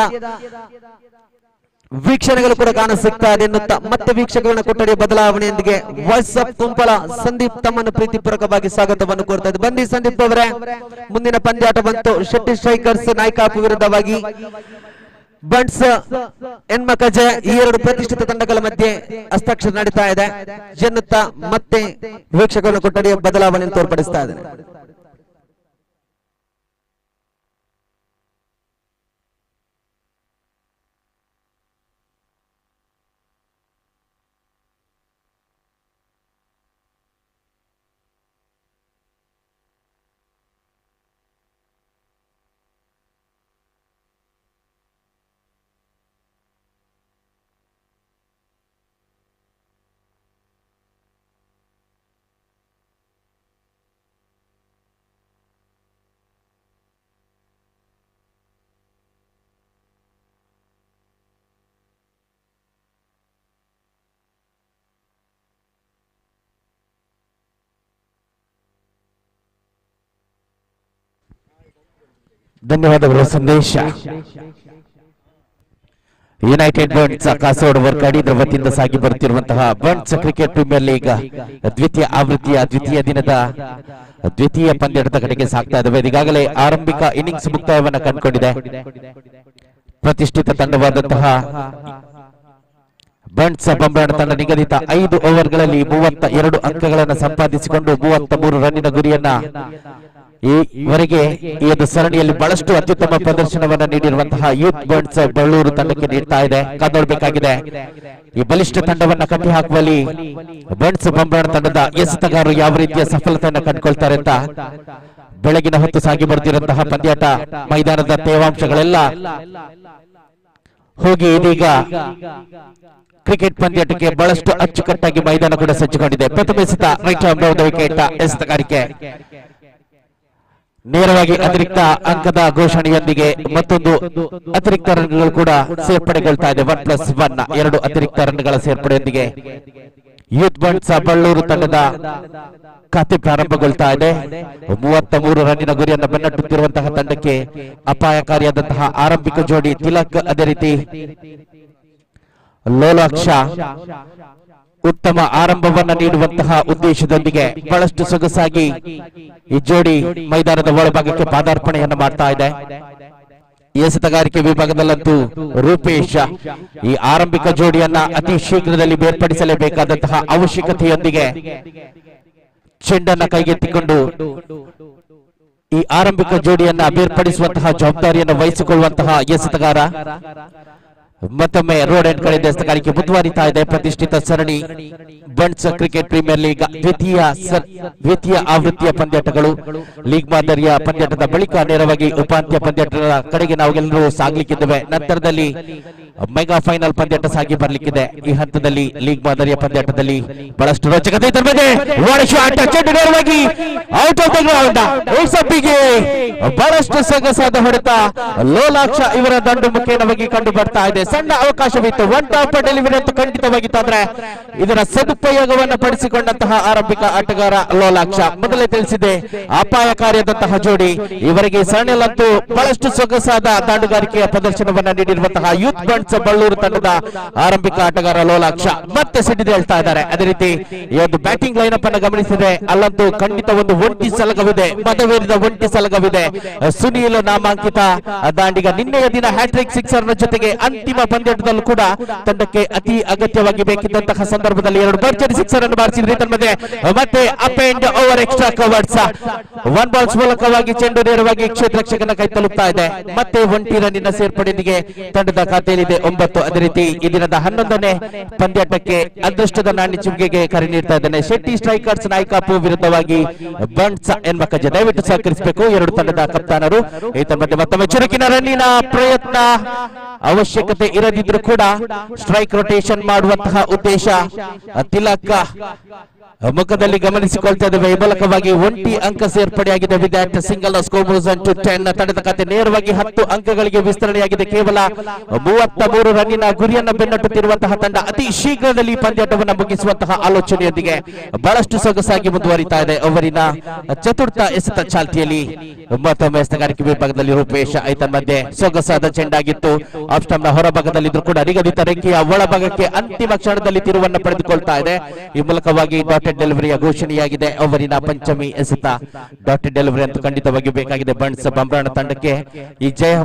ವೀಕ್ಷಣೆಗಳು ಕೂಡ ಕಾಣ ಸಿಗ್ತಾ ಇದೆ ಎನ್ನುತ್ತಾ ಮತ್ತೆ ವೀಕ್ಷಕರನ್ನ ಕೊಠಡಿಯ ಬದಲಾವಣೆಯೊಂದಿಗೆ ವಾಯ್ಸ್ ಆಫ್ ಕುಂಪಲ ಸಂದೀಪ್ ತಮ್ಮನ್ನು ಪ್ರೀತಿಪೂರ್ವಕವಾಗಿ ಸ್ವಾಗತವನ್ನು ಕೋರ್ತಾ ಇದೆ. ಬನ್ನಿ ಸಂದೀಪ್ ಅವರೇ, ಮುಂದಿನ ಪಂದ್ಯಾಟ ಬಂತು. ಶೆಟ್ಟಿ ಸ್ಟ್ರೈಕರ್ಸ್ ನಾಯ್ಕಾಪು ವಿರುದ್ಧವಾಗಿ ಬನ್ಸ್ ಎನ್ಮಕಜೆ ಈ 2 ಪ್ರತಿಷ್ಠಿತ ತಂಡಗಳ ಮಧ್ಯೆ ಹಸ್ತಾಕ್ಷರ ನಡೀತಾ ಇದೆ ಎನ್ನುತ್ತಾ ಮತ್ತೆ ವೀಕ್ಷಕರನ್ನ ಕೊಠಡಿಯ ಬದಲಾವಣೆಯನ್ನು ತೋರ್ಪಡಿಸ್ತಾ ಇದೆ. ಧನ್ಯವಾದಗಳು ಸಂದೇಶ. ಯುನೈಟೆಡ್ ಬನ್ಸ್ ಕಾಸರಗೋಡು ವರ್ಕಾಡಿ ಇದರ ವತಿಯಿಂದ ಸಾಗಿ ಬರುತ್ತಿರುವಂತಹ ಬನ್ಸ್ ಕ್ರಿಕೆಟ್ ಪ್ರೀಮಿಯರ್ ಲೀಗ್ ದ್ವಿತೀಯ ಆವೃತ್ತಿಯ ದ್ವಿತೀಯ ದಿನದ ದ್ವಿತೀಯ ಪಂದ್ಯದ ಕಡೆಗೆ ಸಾಗ್ತಾ ಇದ್ದಾವೆ. ಈಗಾಗಲೇ ಆರಂಭಿಕ ಇನ್ನಿಂಗ್ಸ್ ಮುಕ್ತಾಯವನ್ನು ಕಂಡುಕೊಂಡಿದೆ. ಪ್ರತಿಷ್ಠಿತ ತಂಡವಾದಂತಹ ಬಂಟ್ಸ್ ಬಂಬ್ರಾಣ ತಂಡ ನಿಗದಿತ 5 ಓವರ್ಗಳಲ್ಲಿ 32 ಅಂಕಗಳನ್ನು ಸಂಪಾದಿಸಿಕೊಂಡು 33 ರನ್ನಿನ ಗುರಿಯನ್ನ ಈವರೆಗೆ ಈ ಒಂದು ಸರಣಿಯಲ್ಲಿ ಬಹಳಷ್ಟು ಅತ್ಯುತ್ತಮ ಪ್ರದರ್ಶನವನ್ನು ನೀಡಿರುವಂತಹ ಯೂತ್ ಬಂಟ್ಸ್ ಬಳ್ಳೂರು ತಂಡಕ್ಕೆ ನೀಡ್ತಾ ಇದೆ. ಕಾದೊಡ್ಬೇಕಾಗಿದೆ ಈ ಬಲಿಷ್ಠ ತಂಡವನ್ನ ಕಟ್ಟಿ ಹಾಕುವಲ್ಲಿ ಬಂಟ್ಸ್ ಬಂಬ್ರಾಣ ತಂಡದ ಎಸೆತಗಾರರು ಯಾವ ರೀತಿಯ ಸಫಲತೆಯನ್ನು ಕಂಡುಕೊಳ್ತಾರೆ ಅಂತ. ಬೆಳಗಿನ ಹೊತ್ತು ಸಾಗಿ ಬರ್ತಿರುವಂತಹ ಪಂದ್ಯಾಟ ಮೈದಾನದ ತೇವಾಂಶಗಳೆಲ್ಲ ಹೋಗಿ ಇದೀಗ ಕ್ರಿಕೆಟ್ ಪಂದ್ಯಾಟಕ್ಕೆ ಬಹಳಷ್ಟು ಅಚ್ಚುಕಟ್ಟಾಗಿ ಮೈದಾನ ಕೂಡ ಸಜ್ಜುಗೊಂಡಿದೆ. ಪ್ರಥಮ ಎಸೆತ right arm down the wicket ಎಸೆತಗಾರಿಕೆ ನೇರವಾಗಿ ಅತಿರಿಕ್ತ ಅಂಕದ ಘೋಷಣೆಯೊಂದಿಗೆ ಮತ್ತೊಂದು ಅತಿರಿಕ್ತ ರನ್ಗಳು ಕೂಡ ಸೇರ್ಪಡೆಗೊಳ್ತಾ ಇದೆ. 1+1 2 ಅತಿರಿಕ್ತ ರನ್ಗಳ ಸೇರ್ಪಡೆಯೊಂದಿಗೆ ಯೂತ್ ಬಂಟ್ಸ್ ಬಳ್ಳೂರು ತಂಡದ ಖಾತೆ ಪ್ರಾರಂಭಗೊಳ್ತಾ ಇದೆ. 33 ರನ್ನಿನ ಗುರಿಯನ್ನು ಬೆನ್ನಟ್ಟುತ್ತಿರುವಂತಹ ತಂಡಕ್ಕೆ ಅಪಾಯಕಾರಿಯಾದಂತಹ ಆರಂಭಿಕ ಜೋಡಿ ತಿಲಕ್, ಅದೇ ರೀತಿ ಲೋಲಾಕ್ಷ ಉತ್ತಮ ಆರಂಭವನ್ನ ನೀಡುವಂತಹ ಉದ್ದೇಶದೊಂದಿಗೆ ಬಹಳಷ್ಟು ಸೊಗಸಾಗಿ ಈ ಜೋಡಿ ಮೈದಾನದ ಒಳಭಾಗಕ್ಕೆ ಪಾದಾರ್ಪಣೆಯನ್ನು ಮಾಡ್ತಾ ಇದೆ. ಎಸೆತಗಾರಿಕೆ ವಿಭಾಗದಲ್ಲಂತೂ ರೂಪೇಶ್ ಈ ಆರಂಭಿಕ ಜೋಡಿಯನ್ನ ಅತಿ ಶೀಘ್ರದಲ್ಲಿ ಬೇರ್ಪಡಿಸಲೇಬೇಕಾದಂತಹ ಅವಶ್ಯಕತೆಯೊಂದಿಗೆ ಚೆಂಡನ್ನ ಕೈಗೆತ್ತಿಕೊಂಡು ಈ ಆರಂಭಿಕ ಜೋಡಿಯನ್ನ ಬೇರ್ಪಡಿಸುವಂತಹ ಜವಾಬ್ದಾರಿಯನ್ನು ವಹಿಸಿಕೊಳ್ಳುವಂತಹ ಎಸೆತಗಾರ ಮತ್ತೊಮ್ಮೆ ರೋಡ್ ಎಂಡ್ ಕಡೆಯಿಂದ ಎಸೆತಗಾರಿಕೆ ಮುಂದುವರಿತಾ ಇದೆ. ಪ್ರತಿಷ್ಠಿತ ಸರಣಿ ಬಂಟ್ಸ್ ಕ್ರಿಕೆಟ್ ಪ್ರೀಮಿಯರ್ ಲೀಗ್ ದ್ವಿತೀಯ ಆವೃತ್ತಿಯ ಪಂದ್ಯಾಟಗಳು ಲೀಗ್ ಮಾದರಿಯ ಪಂದ್ಯಾಟದ ಬಳಿಕ ನೇರವಾಗಿ ಉಪಾಂತ್ಯ ಪಂದ್ಯಾಟದ ಕಡೆಗೆ ನಾವೆಲ್ಲರೂ ಸಾಗ್ಲಿಕ್ಕಿದ್ದೇವೆ. ನಂತರದಲ್ಲಿ ಮೆಗಾ ಫೈನಲ್ ಪಂದ್ಯಾಟ ಸಾಗಿ ಬರ್ಲಿಕ್ಕಿದೆ. ಈ ಹಂತದಲ್ಲಿ ಲೀಗ್ ಮಾದರಿಯ ಪಂದ್ಯಾಟದಲ್ಲಿ ಬಹಳಷ್ಟು ರೋಚಕತೆ ನೇರವಾಗಿ ಔಟ್ ಆಫ್ ದ ಗ್ರೌಂಡ್ ಬಹಳಷ್ಟು ಸೊಗಸಾದ ಹೊಡೆತ ಲೋಲಾಕ್ಷ ಇವರ ದಂಡು ಮುಖೇನವಾಗಿ ಕಂಡು ಬರ್ತಾ ಇದೆ. ಸಣ್ಣ ಅವಕಾಶವಿತ್ತು, ಒನ್ ಟಾಪ್ ಡೆಲಿವರಿ ಅಂತೂ ಖಂಡಿತವಾಗಿತ್ತಾದ್ರೆ ಇದರ ಸದುಪಯೋಗವನ್ನು ಪಡಿಸಿಕೊಂಡಂತಹ ಆರಂಭಿಕ ಆಟಗಾರ ಲೋಲಾಕ್ಷ. ಮೊದಲೇ ತಿಳಿಸಿದೆ ಅಪಾಯಕಾರಿಯಾದಂತಹ ಜೋಡಿ. ಇವರಿಗೆ ಸರಣಿಯಲ್ಲಂತೂ ಬಹಳಷ್ಟು ಸೊಗಸಾದ ದಾಂಡುಗಾರಿಕೆಯ ಪ್ರದರ್ಶನವನ್ನ ನೀಡಿರುವಂತಹ ಯೂತ್ ಬಂಟ್ಸ್ ಬಳ್ಳೂರು ತಂಡದ ಆರಂಭಿಕ ಆಟಗಾರ ಲೋಲಾಕ್ಷ ಮತ್ತೆ ಸಿಡಿದು ಹೇಳ್ತಾ ಇದ್ದಾರೆ. ಅದೇ ರೀತಿ ಈ ಒಂದು ಬ್ಯಾಟಿಂಗ್ ಲೈನ್ ಅಪ್ ಅನ್ನು ಗಮನಿಸಿದ್ರೆ ಅಲ್ಲಂತೂ ಖಂಡಿತ ಒಂದು ಒಂಟಿ ಸಲಗವಿದೆ, ಮದವೇರಿದ ಒಂಟಿ ಸಲಗವಿದೆ. ಸುನೀಲ್ ನಾಮಾಂಕಿತ ದಾಂಡಿಗ ನಿನ್ನೆಯ ದಿನ ಹ್ಯಾಟ್ರಿಕ್ ಸಿಕ್ಸರ್ ನ ಜೊತೆಗೆ ಅಂತಿಮ ಪಂದ್ಯದಲ್ಲೂ ಕೂಡ ತಂಡಕ್ಕೆ ಅತಿ ಅಗತ್ಯವಾಗಿ ಬೇಕಿದ್ದಂತಹ ಸಂದರ್ಭದಲ್ಲಿ 2 ಭರ್ಜರಿ ಸಿಕ್ಸರ್ ಅನ್ನು ಬಾರಿಸಿದ್ರೆ ತನ್ಮಧ್ಯೆ ಮತ್ತೆ up and over extra covers 1 balls ಮೂಲಕವಾಗಿ ಚೆಂಡು ನೇರವಾಗಿ ಕ್ಷೇತ್ರ ರಕ್ಷಕನ ಕೈ ತಲುಪ್ತಾ ಇದೆ. ಮತ್ತೆ ಒಂಟಿ ರನ್ನಿನ ಸೇರ್ಪಡೆಯೊಂದಿಗೆ ತಂಡದ ಖಾತೆಯಲ್ಲಿದೆ 9. ಅದೇ ರೀತಿ ಈ ದಿನದ 11ನೇ ಪಂದ್ಯಾಟಕ್ಕೆ ಅದೃಷ್ಟದ ನಾಣ್ಯ ಚಿಮ್ಗೆಗೆ ಕರೆ ನೀಡ್ತಾ ಇದ್ದಾನೆ ಶೆಟ್ಟಿ ಸ್ಟ್ರೈಕರ್ಸ್ ನಾಯಕಾಪು ವಿರುದ್ಧವಾಗಿ ಬಂಟ್ಸ್ ಎನ್ಮಕಜ. ದಯವಿಟ್ಟು ಸಹಕರಿಸಬೇಕು ಎರಡು ತಂಡದ ಕಪ್ತಾನರು. ಈ ತನ್ಮಧ್ಯೆ ಮತ್ತೊಮ್ಮೆ ಚುರುಕಿನ ರನ್ನಿನ ಪ್ರಯತ್ನ, ಅವಶ್ಯಕತೆ ಇರದಿದ್ರು ಕೂಡ ಸ್ಟ್ರೈಕ್ ರೊಟೇಷನ್ ಮಾಡುವಂತಹ ಉದ್ದೇಶ ತಿಲಕ್ ಮುಖದಲ್ಲಿ ಗಮನಿಸಿಕೊಳ್ತಾ ಇದ್ದೇವೆ. ಈ ಮೂಲಕವಾಗಿ ಒಂಟಿ ಅಂಕ ಸೇರ್ಪಡೆಯಾಗಿದೆ. ವಿದ್ಯಾರ್ಥ್ ಸಿಂಗಲ್ ಸ್ಕೋರ್ ಮೂವ್ಸ್ ಟು 10. ತಂಡದ ಖಾತೆ ನೇರವಾಗಿ 10 ಅಂಕಗಳಿಗೆ ವಿಸ್ತರಣೆಯಾಗಿದೆ. ಕೇವಲ 33 ರನ್ನಿನ ಗುರಿಯನ್ನು ಬೆನ್ನಟ್ಟುತ್ತಿರುವಂತಹ ತಂಡ ಅತಿ ಶೀಘ್ರದಲ್ಲಿ ಪಂದ್ಯಾಟವನ್ನು ಮುಗಿಸುವಂತಹ ಆಲೋಚನೆಯೊಂದಿಗೆ ಬಹಳಷ್ಟು ಸೊಗಸಾಗಿ ಮುಂದುವರಿತಾ ಇದೆ. ಅವರಿನ ಚತುರ್ಥ ಎಸೆತ ಚಾಲ್ತಿಯಲ್ಲಿ ಮತ್ತೊಮ್ಮೆ ಎಸೆತಗಾರಿಕೆ ವಿಭಾಗದಲ್ಲಿ ರೂಪೇಶ್. ಐತನ್ ಮಧ್ಯೆ ಸೊಗಸಾದ ಚೆಂಡಾಗಿತ್ತು. ಆಫ್ ಸ್ಟಂಪ್ ನ ಹೊರಭಾಗದಲ್ಲಿ ಇದ್ರೂ ಕೂಡ ನಿಗದಿತ ರೇಖೆಯ ಒಳಭಾಗಕ್ಕೆ ಅಂತಿಮ ಕ್ಷಣದಲ್ಲಿ ತಿರುವನ್ನು ಪಡೆದುಕೊಳ್ತಾ ಇದೆ. ಈ ಮೂಲಕವಾಗಿ ಡಾಟೆಡ್ ಡೆಲಿವರಿಯ ಘೋಷಣೆಯಾಗಿದೆ. ಅವರಿನ ಪಂಚಮಿ ಎಸೆತ ಡಾಟೆಡ್ ಡೆಲಿವರಿ ಅಂತೂ ಖಂಡಿತವಾಗಿ ಬೇಕಾಗಿದೆ ಬಂಟ್ಸ್ ಬಂಬ್ರಾಣ ತಂಡಕ್ಕೆ. ಈ ಜಯ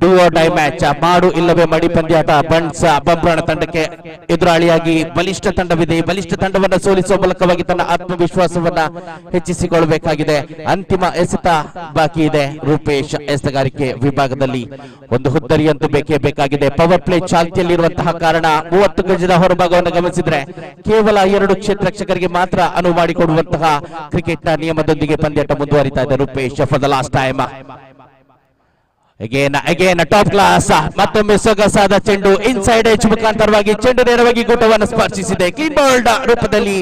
ಡೂ ಆರ್ ಡೈ ಮ್ಯಾಚ್, ಮಾಡು ಇಲ್ಲವೇ ಮಡಿ ಪಂದ್ಯಾಟ ಬಂಟ್ಸ್ ಬಂಬ್ರಾಣ ತಂಡಕ್ಕೆ ಎದುರಾಳಿಯಾಗಿ ಬಲಿಷ್ಠ ತಂಡವಿದೆ. ಬಲಿಷ್ಠ ತಂಡವನ್ನು ಸೋಲಿಸುವ ಮೂಲಕವಾಗಿ ತನ್ನ ಆತ್ಮವಿಶ್ವಾಸವನ್ನ ಹೆಚ್ಚಿಸಿಕೊಳ್ಳಬೇಕಾಗಿದೆ. ಅಂತಿಮ ಎಸೆತ ಬಾಕಿ ಇದೆ. ರೂಪೇಶ್ ಎಸೆತಗಾರಿಕೆ ವಿಭಾಗದಲ್ಲಿ ಒಂದು ಹುದ್ದರಿಯಂತೂ ಬೇಕೇ ಬೇಕಾಗಿದೆ. ಪವರ್ ಪ್ಲೇ ಚಾಲ್ತಿಯಲ್ಲಿರುವಂತಹ ಕಾರಣ 30 ಗಜದ ಹೊರಭಾಗವನ್ನು ಗಮನಿಸಿದ್ರೆ ಕೇವಲ 2 ಕ್ಷೇತ್ರ ರಕ್ಷಕರಿಗೆ ಮಾತ್ರ ಅನುವು ಮಾಡಿಕೊಡುವಂತಹ ಕ್ರಿಕೆಟ್ ನ ನಿಯಮದೊಂದಿಗೆ ಪಂದ್ಯಾಟ ಮುಂದುವರಿತಾ ಇದೆ. Rupesh for the last time again top class. ಮತ್ತೊಮ್ಮೆ ಸೊಗಸಾದ ಚೆಂಡು ಇನ್ಸೈಡ್ ಎಚ್ ಮುಖಾಂತರವಾಗಿ ಚೆಂಡು ನೇರವಾಗಿ ಗೂಟವನ್ನು ಸ್ಪರ್ಶಿಸಿದೆ. ಕ್ಲೀನ್ ಬಾಲ್ಡ್ ರೂಪದಲ್ಲಿ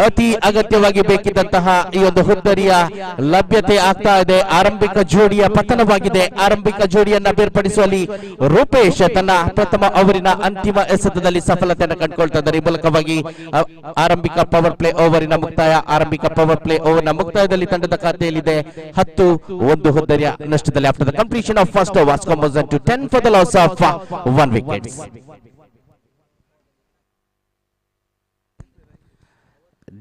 ಅತಿ ಅಗತ್ಯವಾಗಿ ಬೇಕಿದ್ದಂತಹ ಈ ಒಂದು ಹುದ್ದರಿಯ ಲಭ್ಯತೆ ಆಗ್ತಾ ಇದೆ. ಆರಂಭಿಕ ಜೋಡಿಯ ಪತನವಾಗಿದೆ. ಆರಂಭಿಕ ಜೋಡಿಯನ್ನ ಬೇರ್ಪಡಿಸುವಲ್ಲಿ ರೂಪೇಶ್ ತನ್ನ ಪ್ರಥಮ ಓವರಿನ ಅಂತಿಮ ಎಸೆತದಲ್ಲಿ ಸಫಲತೆಯನ್ನು ಕಂಡುಕೊಳ್ತಾ ಇದ್ದಾರೆ. ಈ ಮೂಲಕವಾಗಿ ಆರಂಭಿಕ ಪವರ್ ಪ್ಲೇ ಓವರಿನ ಮುಕ್ತಾಯ. ಆರಂಭಿಕ ಪವರ್ ಪ್ಲೇ ಓವರ್ನ ಮುಕ್ತಾಯದಲ್ಲಿ ತಂಡದ ಖಾತೆಯಲ್ಲಿದೆ 10 ಹುದ್ದರಿಯ ನಷ್ಟದಲ್ಲಿ. After the completion of first over, score moves to 10 for the loss of 1 wicket.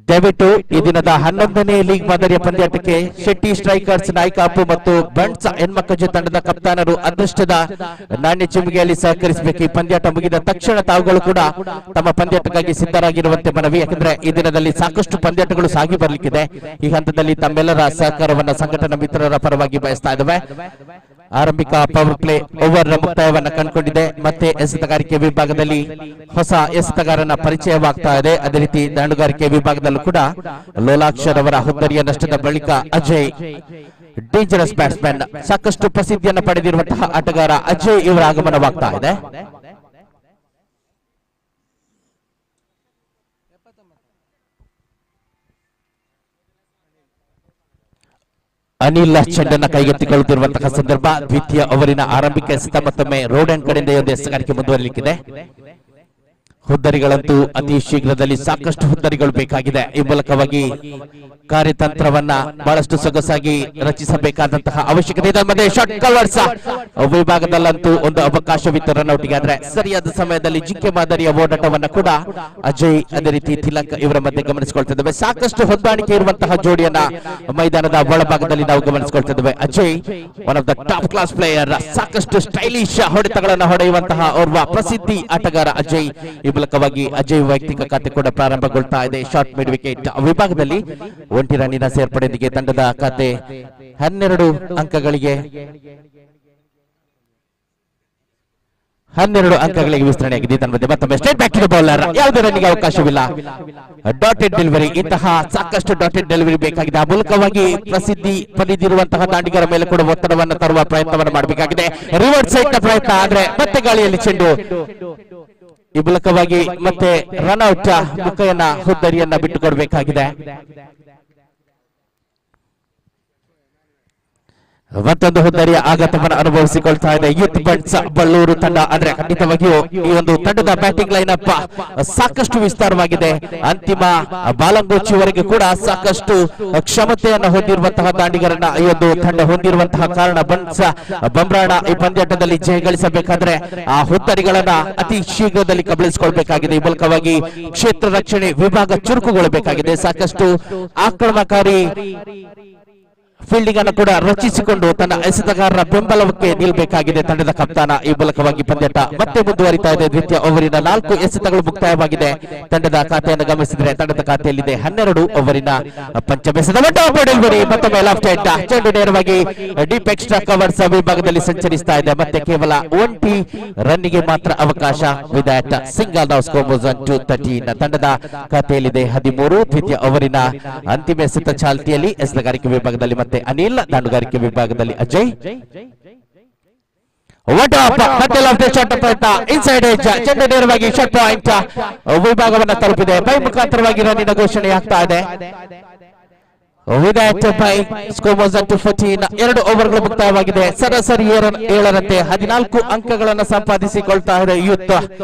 ದಯವಿಟ್ಟು ಈ ದಿನದ 11ನೇ ಲೀಗ್ ಮಾದರಿಯ ಪಂದ್ಯಾಟಕ್ಕೆ ಶೆಟ್ಟಿ ಸ್ಟ್ರೈಕರ್ಸ್ ನಾಯಕ ಅಪ್ಪು ಮತ್ತು ಬಂಟ್ಸ್ ಹೆಣ್ಮಕ್ಕಳು ತಂಡದ ಕಪ್ತಾನರು ಅದೃಷ್ಟದ ನಾಣ್ಯ ಚಿಮ್ಮಿಗೆಯಲ್ಲಿ ಸಹಕರಿಸಬೇಕು. ಈ ಪಂದ್ಯಾಟ ಮುಗಿದ ತಕ್ಷಣ ತಾವುಗಳು ಕೂಡ ತಮ್ಮ ಪಂದ್ಯಾಟಕ್ಕಾಗಿ ಸಿದ್ಧರಾಗಿರುವಂತೆ ಮನವಿ. ಯಾಕಂದ್ರೆ ಈ ದಿನದಲ್ಲಿ ಸಾಕಷ್ಟು ಪಂದ್ಯಾಟಗಳು ಸಾಗಿ ಬರಲಿಕ್ಕಿದೆ. ಈ ಹಂತದಲ್ಲಿ ತಮ್ಮೆಲ್ಲರ ಸಹಕಾರವನ್ನ ಸಂಘಟನಾ ಮಿತ್ರರ ಪರವಾಗಿ ಬಯಸ್ತಾ ಇದ್ದೇವೆ. ಆರಂಭಿಕ ಪವರ್ ಪ್ಲೇ ಓವರ್ ಮುಕ್ತಾಯವನ್ನ ಕಂಡುಕೊಂಡಿದೆ. ಮತ್ತೆ ಎಸೆತಗಾರಿಕೆ ವಿಭಾಗದಲ್ಲಿ ಹೊಸ ಎಸೆತಗಾರನ ಪರಿಚಯವಾಗ್ತಾ ಇದೆ. ಅದೇ ರೀತಿ ದಾಂಡುಗಾರಿಕೆ ವಿಭಾಗದಲ್ಲೂ ಕೂಡ ಲೋಲಾಕ್ಷರ್ ಅವರ ಹುದ್ದರಿಯ ನಷ್ಟದ ಬಳಿಕ ಅಜಯ್ ಡೇಂಜರಸ್ ಬ್ಯಾಟ್ಸ್ಮನ್, ಸಾಕಷ್ಟು ಪ್ರಸಿದ್ಧಿಯನ್ನು ಪಡೆದಿರುವಂತಹ ಆಟಗಾರ ಅಜಯ್ ಇವರ ಆಗಮನವಾಗ್ತಾ ಇದೆ. ಅನಿಲ್ ಚೆಂಡನ್ನ ಕೈಗೆತ್ತಿಕೊಳ್ಳುತ್ತಿರುವಂತಹ ಸಂದರ್ಭ. ದ್ವಿತೀಯ ಓವರಿನ ಆರಂಭಿಕ ಎಸೆತ ಮತ್ತೊಮ್ಮೆ ರೋಡ್ ಅಂಡ್ ಕಡೆಯಿಂದ ಎಸೆಗಾರಿಕೆ ಮುಂದುವರಿಲಿಕ್ಕಿದೆ. ಹುದ್ದರಿಗಳಂತೂ ಅತಿ ಶೀಘ್ರದಲ್ಲಿ ಸಾಕಷ್ಟು ಹುದ್ದರಿಗಳು ಬೇಕಾಗಿದೆ. ಈ ಮೂಲಕವಾಗಿ ಕಾರ್ಯತಂತ್ರವನ್ನ ಬಹಳಷ್ಟು ಸೊಗಸಾಗಿ ರಚಿಸಬೇಕಾದಂತಹ ಅವಶ್ಯಕತೆ ಇದೆ. ಮತ್ತೆ ಶಾರ್ಟ್ ಕವರ್ಸ್ ವಿಭಾಗದಲ್ಲಂತೂ ಒಂದು ಅವಕಾಶವಿತ್ತು ರನ್ಔಟ್ಗೆ. ಆದ್ರೆ ಸರಿಯಾದ ಸಮಯದಲ್ಲಿ ಜಿಂಕೆ ಮಾದರಿಯ ಓಡಾಟವನ್ನ ಕೂಡ ಅಜಯ್ ಅದೇ ರೀತಿ ತಿಲಕ್ ಇವರ ಮಧ್ಯೆ ಗಮನಿಸಿಕೊಳ್ತಿದ್ದೇವೆ. ಸಾಕಷ್ಟು ಹೊಂದಾಣಿಕೆ ಇರುವಂತಹ ಜೋಡಿಯನ್ನ ಮೈದಾನದ ಒಳಭಾಗದಲ್ಲಿ ನಾವು ಗಮನಿಸಿಕೊಳ್ತಿದ್ದೇವೆ. Ajay one of the top class player, ಸಾಕಷ್ಟು ಸ್ಟೈಲಿಶ್ ಹೊಡೆತಗಳನ್ನು ಹೊಡೆಯುವಂತಹ ಓರ್ವ ಪ್ರಸಿದ್ಧಿ ಆಟಗಾರ ಅಜಯ್. ಈ ಮೂಲಕವಾಗಿ ಅಜಯ್ ವೈಯಕ್ತಿಕ ಖಾತೆ ಕೂಡ ಪ್ರಾರಂಭಗೊಳ್ತಾ ಇದೆ. ಶಾರ್ಟ್ ಮಿಡ್ ವಿಕೆಟ್ ವಿಭಾಗದಲ್ಲಿ ಒಂಟಿ ರನ್ನಿನ ಸೇರ್ಪಡೆಯೊಂದಿಗೆ ತಂಡದ ಖಾತೆ 12 ಅಂಕಗಳಿಗೆ ವಿಸ್ತರಣೆಯಾಗಿದೆ. ತನ್ನ ಮತ್ತೊಮ್ಮೆ straight back to the bowler, ಯಾವುದೇ ರನ್ನಿಗೆ ಅವಕಾಶವಿಲ್ಲ. ಡಾಟೆಡ್ ಡೆಲಿವರಿ, ಇಂತಹ ಸಾಕಷ್ಟು ಡಾಟೆಡ್ ಡೆಲಿವರಿ ಬೇಕಾಗಿದೆ. ಆ ಮೂಲಕವಾಗಿ ಪ್ರಸಿದ್ಧಿ ಪಡೆದಿರುವಂತಹ ದಾಂಡಿಗರ ಮೇಲೆ ಕೂಡ ಒತ್ತಡವನ್ನು ತರುವ ಪ್ರಯತ್ನವನ್ನು ಮಾಡಬೇಕಾಗಿದೆ. ರಿವರ್ಸ್ ಸೈಡ್ ನ ಪ್ರಯತ್ನ, ಆದ್ರೆ ಮತ್ತೆ ಗಾಳಿಯಲ್ಲಿ ಚೆಂಡು. ಈ ಮೂಲಕವಾಗಿ ಮತ್ತೆ ರನ್ಔಟ್ ಮುಖಯನ್ನ ಹುದ್ದರಿಯನ್ನ ಬಿಟ್ಟುಕೊಡಬೇಕಾಗಿದೆ. ಮತ್ತೊಂದು ಹುದ್ದರಿಯ ಆಘಾತವನ್ನು ಅನುಭವಿಸಿಕೊಳ್ತಾ ಇದೆ ಯೂತ್ ಬಂಟ್ಸ್ ಬಳ್ಳೂರು ತಂಡ. ಅಂದ್ರೆ ಖಂಡಿತವಾಗಿಯೂ ಈ ಒಂದು ತಂಡದ ಬ್ಯಾಟಿಂಗ್ ಲೈನ್ ಅಪ್ ಸಾಕಷ್ಟು ವಿಸ್ತಾರವಾಗಿದೆ. ಅಂತಿಮ ಬಾಲಂಗೋಚಿವರೆಗೆ ಕೂಡ ಸಾಕಷ್ಟು ಕ್ಷಮತೆಯನ್ನು ಹೊಂದಿರುವಂತಹ ದಾಂಡಿಗರನ್ನ ಈ ಒಂದು ತಂಡ ಹೊಂದಿರುವಂತಹ ಕಾರಣ ಬಂಟ್ಸ್ ಬಂಬ್ರಾಣ ಈ ಪಂದ್ಯಾಟದಲ್ಲಿ ಜಯ ಗಳಿಸಬೇಕಾದ್ರೆ ಆ ಹುದ್ದರಿಗಳನ್ನ ಅತಿ ಶೀಘ್ರದಲ್ಲಿ ಕಬಳಿಸಿಕೊಳ್ಬೇಕಾಗಿದೆ. ಈ ಮೂಲಕವಾಗಿ ಕ್ಷೇತ್ರ ರಕ್ಷಣೆ ವಿಭಾಗ ಚುರುಕುಗೊಳ್ಳಬೇಕಾಗಿದೆ. ಸಾಕಷ್ಟು ಆಕ್ರಮಣಕಾರಿ ಫೀಲ್ಡಿಂಗ್ ಅನ್ನು ಕೂಡ ರಚಿಸಿಕೊಂಡು ತನ್ನ ಎಸೆತಗಾರರ ಬೆಂಬಲಕ್ಕೆ ನಿಲ್ಲಬೇಕಾಗಿದೆ ತಂಡದ ಕಪ್ತಾನ. ಈ ಮೂಲಕವಾಗಿ ಪಂದ್ಯಾಟ ಮತ್ತೆ ಮುಂದುವರಿತಾ ಇದೆ. ದ್ವಿತೀಯ ಓವರಿನ 4 ಎಸೆತಗಳು ಮುಕ್ತಾಯವಾಗಿದೆ. ತಂಡದ ಖಾತೆಯನ್ನು ಗಮನಿಸಿದರೆ ತಂಡದ ಖಾತೆಯಲ್ಲಿದೆ 12 ಓವರಿನ ಪಂಚಮ ಎಸೆತ. ಮತ್ತೊಮ್ಮೆ ಲೆಫ್ಟ್ ಹ್ಯಾಂಡ್ ಚೆಂಡು ನೇರವಾಗಿ ಡೀಪ್ ಎಕ್ಸ್ಟ್ರಾ ಕವರ್ಸ್ ವಿಭಾಗದಲ್ಲಿ ಸಂಚರಿಸ್ತಾ ಇದೆ. ಮತ್ತೆ ಕೇವಲ 1 ರನ್ನಿಗೆ ಮಾತ್ರ ಅವಕಾಶ. With that single now score moves on to 13. ತಂಡದ ಖಾತೆಯಲ್ಲಿದೆ 13. ದ್ವಿತೀಯ ಓವರಿನ ಅಂತಿಮ ಎಸೆತ ಚಾಲ್ತಿಯಲ್ಲಿ ಎಸೆತಗಾರಿಕೆ ವಿಭಾಗದಲ್ಲಿ ಮತ್ತೆ ಅನಿಲ್, ದಾಂಡುಗಾರಿಕೆ ವಿಭಾಗದಲ್ಲಿ ಅಜಯ್. ಇನ್ಸೈಡ್ ಎಡ್ಜ್ ಚೆಂಡು ನೇರವಾಗಿ ಶಾರ್ಟ್ ಪಾಯಿಂಟ್ ವಿಭಾಗವನ್ನು ತಲುಪಿದೆ. ಬೈ ಮುಖಾಂತರವಾಗಿ ರನ್ನಿನ ಘೋಷಣೆ ಆಗ್ತಾ ಇದೆ. ಎರಡು ಓವರ್ಗಳು ಮುಕ್ತಾಯವಾಗಿದೆ. ಸರಾಸರಿ 7ರಂತೆ 14 ಅಂಕಗಳನ್ನು ಸಂಪಾದಿಸಿಕೊಳ್ತಾ ಇದೆ ಯೂತ್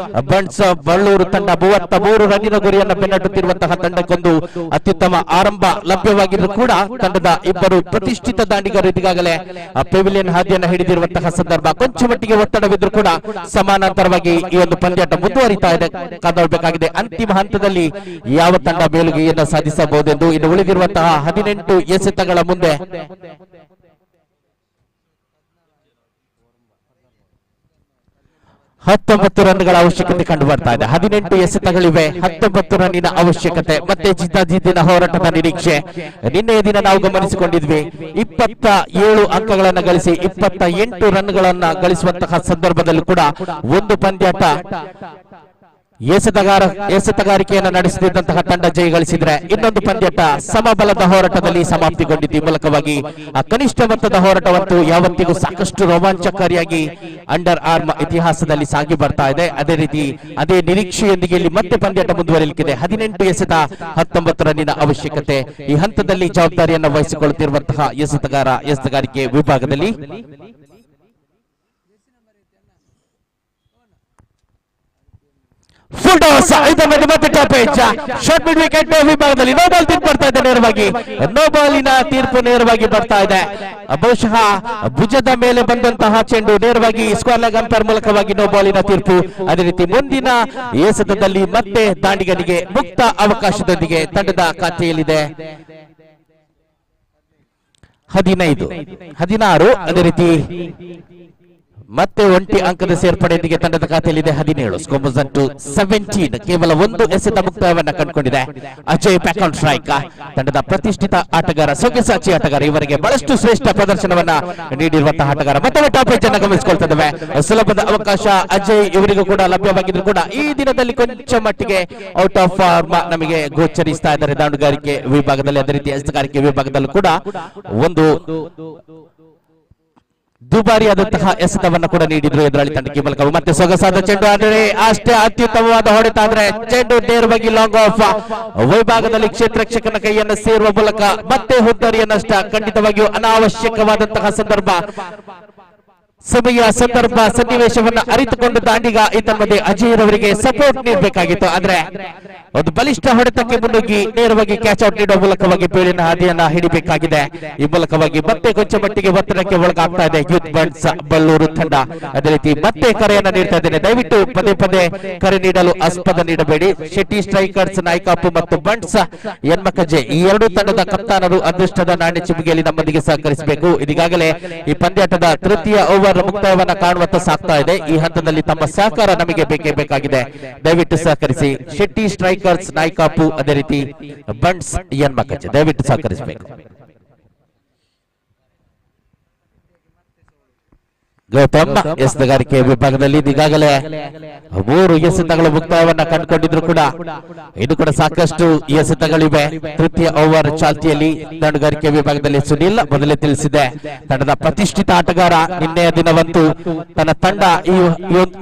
ಬಂಟ್ಸ್ ಬಳ್ಳೂರು ತಂಡ. 33 ರನ್ನಿನ ಗುರಿಯನ್ನು ಬೆನ್ನಟ್ಟುತ್ತಿರುವಂತಹ ತಂಡಕ್ಕೊಂದು ಅತ್ಯುತ್ತಮ ಆರಂಭ ಲಭ್ಯವಾಗಿದ್ರು ಕೂಡ ತಂಡದ ಇಬ್ಬರು ಪ್ರತಿಷ್ಠಿತ ದಾಂಡಿಗರು ಈಗಾಗಲೇ ಪೆವಿಲಿಯನ್ ಹಾದಿಯನ್ನು ಹಿಡಿದಿರುವಂತಹ ಸಂದರ್ಭ. ಕೊಂಚ ಮಟ್ಟಿಗೆ ಒತ್ತಡವಿದ್ರು ಕೂಡ ಸಮಾನಾಂತರವಾಗಿ ಈ ಒಂದು ಪಂದ್ಯಾಟ ಮುಂದುವರಿತಾ ಇದೆ. ಕಾದಾಡಬೇಕಾಗಿದೆ ಅಂತಿಮ ಹಂತದಲ್ಲಿ ಯಾವ ತಂಡ ಮೇಲುಗೈಯನ್ನು ಸಾಧಿಸಬಹುದೆಂದು. ಇನ್ನು ಉಳಿದಿರುವಂತಹ 18 ಎಸೆತಗಳ ಮುಂದೆ 19 ರನ್ಗಳ ಅವಶ್ಯಕತೆ ಕಂಡು ಬರ್ತಾ ಇದೆ. 18 ಎಸೆತಗಳಿವೆ, 19 ರನ್ನಿನ ಅವಶ್ಯಕತೆ. ಮತ್ತೆ ಜಿದ್ದಾಜಿದ್ದಿನ ಹೋರಾಟದ ನಿರೀಕ್ಷೆ. ನಿನ್ನೆಯ ದಿನ ನಾವು ಗಮನಿಸಿಕೊಂಡಿದ್ವಿ 27 ಅಂಕಗಳನ್ನು ಗಳಿಸಿ 28 ರನ್ಗಳನ್ನ ಗಳಿಸುವಂತಹ ಸಂದರ್ಭದಲ್ಲೂ ಕೂಡ ಒಂದು ಪಂದ್ಯಾಟ ಎಸೆತಗಾರಿಕೆಯನ್ನು ನಡೆಸುತ್ತಿದ್ದಂತಹ ತಂಡ ಜಯ ಗಳಿಸಿದ್ರೆ ಇನ್ನೊಂದು ಪಂದ್ಯಾಟ ಸಮಬಲದ ಹೋರಾಟದಲ್ಲಿ ಸಮಾಪ್ತಿಗೊಂಡಿದ್ದು. ಈ ಮೂಲಕವಾಗಿ ಆ ಕನಿಷ್ಠ ಮೊತ್ತದ ಹೋರಾಟವಂತೂ ಯಾವತ್ತಿಗೂ ಸಾಕಷ್ಟು ರೋಮಾಂಚಕಾರಿಯಾಗಿ ಅಂಡರ್ ಆರ್ಮ್ ಇತಿಹಾಸದಲ್ಲಿ ಸಾಗಿ ಬರ್ತಾ ಇದೆ. ಅದೇ ರೀತಿ ಅದೇ ನಿರೀಕ್ಷೆಯೊಂದಿಗೆ ಇಲ್ಲಿ ಮತ್ತೆ ಪಂದ್ಯಾಟ ಮುಂದುವರಿಯಲಿಕ್ಕಿದೆ. 18 ಎಸೆತ 19 ರನ್ನಿನ ಅವಶ್ಯಕತೆ. ಈ ಹಂತದಲ್ಲಿ ಜವಾಬ್ದಾರಿಯನ್ನು ವಹಿಸಿಕೊಳ್ಳುತ್ತಿರುವಂತಹ ಎಸೆತಗಾರಿಕೆ ವಿಭಾಗದಲ್ಲಿ ಫುಲ್ ಟಾಸ್ ಇದರ ಮತ್ತೆ top H short mid wicket ವಿಭಾಗದಲ್ಲಿ ನೋ ಬಾಲ್ ತೀರ್ಪು ಬರ್ತಾ ಇದೆ ನೇರವಾಗಿ ನೋ ಬಾಲಿನ ತೀರ್ಪು ನೇರವಾಗಿ ಬರ್ತಾ ಇದೆ ಬಹುಶಃ ಭುಜದ ಮೇಲೆ ಬಂದಂತಹ ಚೆಂಡು ನೇರವಾಗಿ ಸ್ಕ್ವೇರ್ ಲೆಗ್ ಅಂಪೈರ್ ಮೂಲಕವಾಗಿ ನೋ ಬಾಲಿನ ತೀರ್ಪು ಅದೇ ರೀತಿ ಮುಂದಿನ ಎಸೆತದಲ್ಲಿ ಮತ್ತೆ ದಾಂಡಿಗನಿಗೆ ಮುಕ್ತ ಅವಕಾಶದೊಂದಿಗೆ ತಂಡದ ಖಾತೆಯಲ್ಲಿದೆ 15-16 ಅದೇ ರೀತಿ ಮತ್ತೆ ಒಂಟಿ ಅಂಕದ ಸೇರ್ಪಡೆಯೊಂದಿಗೆ ತಂಡದ ಖಾತೆಯಲ್ಲಿದೆ 17 ಸ್ಕೋರ್ ವಾಸ್ ಟು 17 ಕೇವಲ ಒಂದು ಎಸೆತ ಮುಕ್ತಾಯವನ್ನ ಕಂಡುಕೊಂಡಿದೆ ಅಜಯ್ ಬ್ಯಾಕ್ ಆನ್ ಸ್ಟ್ರೈಕ್ ತಂಡದ ಪ್ರತಿಷ್ಠಿತ ಆಟಗಾರ ಸೊಗಸಾಚಿ ಆಟಗಾರ ಇವರಿಗೆ ಬಹಳಷ್ಟು ಶ್ರೇಷ್ಠ ಪ್ರದರ್ಶನವನ್ನ ನೀಡಿರುವಂತಹ ಆಟಗಾರ ಮತ್ತೆ ಟಾಪ್ ಏಜ್ ಅನ್ನು ಗಮನಿಸಿಕೊಳ್ತಿದ್ದೇವೆ ಸುಲಭದ ಅವಕಾಶ ಅಜಯ್ ಇವರಿಗೂ ಕೂಡ ಲಭ್ಯವಾಗಿದ್ರು ಕೂಡ ಈ ದಿನದಲ್ಲಿ ಕೊಂಚ ಮಟ್ಟಿಗೆ ಔಟ್ ಆಫ್ ಫಾರ್ಮ್ ನಮಗೆ ಗೋಚರಿಸ್ತಾ ಇದ್ದಾರೆ ದಾಂಡುಗಾರಿಕೆ ವಿಭಾಗದಲ್ಲಿ ಅದೇ ರೀತಿ ಎಸೆತಗಾರಿಕೆ ವಿಭಾಗದಲ್ಲೂ ಕೂಡ ಒಂದು ದುಬಾರಿಯಾದಂತಹ ಎಸೆತವನ್ನು ಕೂಡ ನೀಡಿದ್ರು ಎದುರಾಳಿ ತಂಡಕ್ಕೆ ಮೂಲಕ ಮತ್ತೆ ಸೊಗಸಾದ ಚೆಂಡು ಆದರೆ ಅಷ್ಟೇ ಅತ್ಯುತ್ತಮವಾದ ಹೊಡೆತ ಆದ್ರೆ ಚೆಂಡು ನೇರವಾಗಿ ಲಾಂಗ್ ಆಫ್ ವಿಭಾಗದಲ್ಲಿ ಕ್ಷೇತ್ರರಕ್ಷಕನ ಕೈಯನ್ನು ಸೇರುವ ಮೂಲಕ ಮತ್ತೆ ಹುದ್ದರಿಯ ನಷ್ಟ ಖಂಡಿತವಾಗಿಯೂ ಅನಾವಶ್ಯಕವಾದಂತಹ ಸಮಯ ಸಂದರ್ಭ ಸನ್ನಿವೇಶವನ್ನ ಅರಿತುಕೊಂಡು ದಾಂಡಿಗ ಇದನ್ಮಧ್ಯೆ ಅಜಯ್ ರವರಿಗೆ ಸಪೋರ್ಟ್ ನೀಡಬೇಕಾಗಿತ್ತು ಆದ್ರೆ ಒಂದು ಬಲಿಷ್ಠ ಹೊಡೆತಕ್ಕೆ ಮುನ್ನುಗ್ಗಿ ನೇರವಾಗಿ ಕ್ಯಾಚ್ ಔಟ್ ನೀಡುವ ಮೂಲಕವಾಗಿ ಬೇಳಿನ ಹಾದಿಯನ್ನ ಹಿಡಿಬೇಕಾಗಿದೆ ಈ ಮೂಲಕವಾಗಿ ಮತ್ತೆ ಕೊಂಚ ಮಟ್ಟಿಗೆ ಒತ್ತಡಕ್ಕೆ ಒಳಗಾಗ್ತಾ ಇದೆ ಯೂತ್ ಬಂಡ್ಸ್ ಬಳ್ಳೂರು ತಂಡ ಅದೇ ರೀತಿ ಮತ್ತೆ ಕರೆಯನ್ನ ನೀಡ್ತಾ ಇದ್ದೇನೆ ದಯವಿಟ್ಟು ಪದೇ ಪದೇ ಕರೆ ನೀಡಲು ಆಸ್ಪದ ನೀಡಬೇಡಿ ಶೆಟ್ಟಿ ಸ್ಟ್ರೈಕರ್ಸ್ ನಾಯ್ಕಾಪು ಮತ್ತು ಬಂಡ್ಸ್ ಎನ್ಮಕಜೆ ಈ ಎರಡು ತಂಡದ ಕಪ್ತಾನರು ಅದೃಷ್ಟದ ನಾಣ್ಯ ಚಿಮುಗೆಯಲ್ಲಿ ನಮ್ಮೊಂದಿಗೆ ಸಹಕರಿಸಬೇಕು ಇದೀಗಾಗಲೇ ಈ ಪಂದ್ಯಾಟದ ತೃತೀಯ ಓವರ್ ಮುಕ್ತಾಯವನ್ನ ಕಾಣುವತ್ತ ಸಾಗ್ತಾ ಇದೆ ಈ ಹಂತದಲ್ಲಿ ತಮ್ಮ ಸಹಕಾರ ನಮಗೆ ಬೇಕೇ ಬೇಕಾಗಿದೆ ದಯವಿಟ್ಟು ಸಹಕರಿಸಿ ಶೆಟ್ಟಿ ಸ್ಟ್ರೈಕರ್ಸ್ ನಾಯ್ಕಾಪು ಅದೇ ರೀತಿ ಬಂಡ್ಸ್ ಎನ್ಮಕಜೆ ದಯವಿಟ್ಟು ಸಹಕರಿಸಬೇಕು ಗೌತಮ್ ಎಸೆತಗಾರಿಕೆ ವಿಭಾಗದಲ್ಲಿ ಈಗಾಗಲೇ 3 ಎಸೆತಗಳು ಮುಕ್ತಾಯವನ್ನ ಕಂಡುಕೊಂಡಿದ್ರು ಕೂಡ ಇದು ಕೂಡ ಸಾಕಷ್ಟು ಎಸೆತಗಳಿವೆ ತೃತೀಯ ಓವರ್ ಚಾಲ್ತಿಯಲ್ಲಿ ದಾಂಡುಗಾರಿಕೆ ವಿಭಾಗದಲ್ಲಿ ಸುನಿಲ್ ಮೊದಲೇ ತಿಳಿಸಿದೆ ತಂಡದ ಪ್ರತಿಷ್ಠಿತ ಆಟಗಾರ ನಿನ್ನೆಯ ದಿನವಂತೂ ತನ್ನ ತಂಡ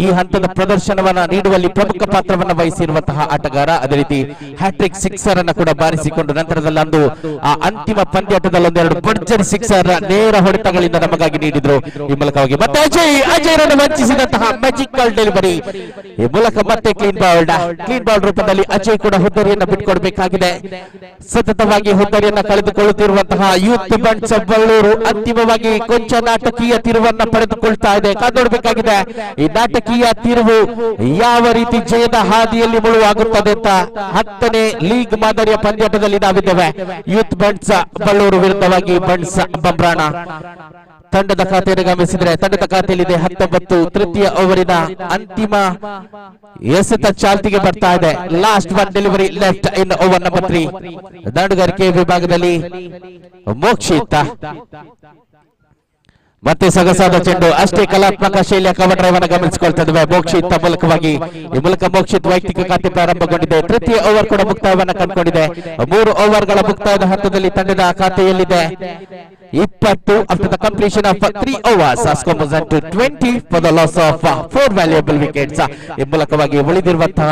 ಈ ಹಂತದ ಪ್ರದರ್ಶನವನ್ನ ನೀಡುವಲ್ಲಿ ಪ್ರಮುಖ ಪಾತ್ರವನ್ನ ವಹಿಸಿರುವಂತಹ ಆಟಗಾರ ಅದೇ ರೀತಿ ಹ್ಯಾಟ್ರಿಕ್ ಸಿಕ್ಸರ್ ಅನ್ನ ಕೂಡ ಬಾರಿಸಿಕೊಂಡು ನಂತರದಲ್ಲಂದು ಆ ಅಂತಿಮ ಪಂದ್ಯಾಟದಲ್ಲಿ ಒಂದೆರಡು ಭರ್ಜರಿ ಸಿಕ್ಸರ್ ನೇರ ಹೊಡೆತಗಳಿಂದ ನಮಗಾಗಿ ನೀಡಿದ್ರು ಈ ಮೂಲಕವಾಗಿ ಮತ್ತೆ ಅಜಯ್ ವಂಚಿಸಿದಂತಹ ಮ್ಯಾಜಿಕಲ್ ಡೆಲಿವರಿ ಈ ಮೂಲಕ ಮತ್ತೆ ಕ್ಲೀನ್ ಬಾಲ್ ರೂಪದಲ್ಲಿ ಅಜಯ್ ಕೂಡ ಹುದ್ದರಿಯನ್ನು ಬಿಟ್ಕೊಡ್ಬೇಕಾಗಿದೆ ಸತತವಾಗಿ ಹುದ್ದರಿಯನ್ನು ಕಳೆದುಕೊಳ್ಳುತ್ತಿರುವಂತಹ ಯೂತ್ ಬಂಡ್ಸ್ ಬಳ್ಳೂರು ಅಂತಿಮವಾಗಿ ಕೊಂಚ ನಾಟಕೀಯ ತಿರುವನ್ನ ಪಡೆದುಕೊಳ್ತಾ ಇದೆ ಕಾದೊಡಬೇಕಾಗಿದೆ ಈ ನಾಟಕೀಯ ತಿರುವು ಯಾವ ರೀತಿ ಜಯದ ಹಾದಿಯಲ್ಲಿ ಮುಳುವಾಗುತ್ತದೆ ಅಂತ 10ನೇ ಲೀಗ್ ಮಾದರಿಯ ಪಂದ್ಯಾಟದಲ್ಲಿ ನಾವಿದ್ದೇವೆ ಯೂತ್ ಬಂಡ್ಸ್ ಬಳ್ಳೂರು ವಿರುದ್ಧವಾಗಿ ಬಂಡ್ಸ್ ಬಂಬ್ರಾಣ ತಂಡದ ಖಾತೆಯನ್ನು ಗಮನಿಸಿದರೆ ತಂಡದ ಖಾತೆಯಲ್ಲಿದೆ 19 ತೃತೀಯ ಓವರಿನ ಅಂತಿಮ ಎಸೆತ ಚಾಲ್ತಿಗೆ ಬರ್ತಾ ಇದೆ ಲಾಸ್ಟ್ ಒನ್ ಡೆಲಿವರಿ ಲೆಫ್ಟ್ ಇನ್ ಓವರ್ ನಂಬರ್ 3 ದಾಂಡುಗಾರಿಕೆ ವಿಭಾಗದಲ್ಲಿ ಮೋಕ್ಷಿತ ಮತ್ತೆ ಸೊಗಸಾದ ಚೆಂಡು ಅಷ್ಟೇ ಕಲಾತ್ಮಕ ಶೈಲಿಯ ಕವರ್ ಡ್ರೈವ್ ಅನ್ನು ಗಮನಿಸಿಕೊಳ್ತಾ ಇದ್ದೇವೆ ಮೋಕ್ಷಿತ್ ಮೂಲಕವಾಗಿ ಈ ಮೂಲಕ ಮೋಕ್ಷಿತ್ ವೈಯಕ್ತಿಕ ಖಾತೆ ಪ್ರಾರಂಭಗೊಂಡಿದೆ ತೃತೀಯ ಓವರ್ ಕೂಡ ಮುಕ್ತಾಯವನ್ನ ಕಂಡುಕೊಂಡಿದೆ 3 ಓವರ್ಗಳ ಮುಕ್ತಾಯದ ಹಂತದಲ್ಲಿ ತಂಡದ ಖಾತೆಯಲ್ಲಿದೆ 20 after the completion of 3 overs score was to 20 for the loss of 4 valuable wickets ಈ ಮೂಲಕವಾಗಿ ಉಳಿದಿರುವಂತಹ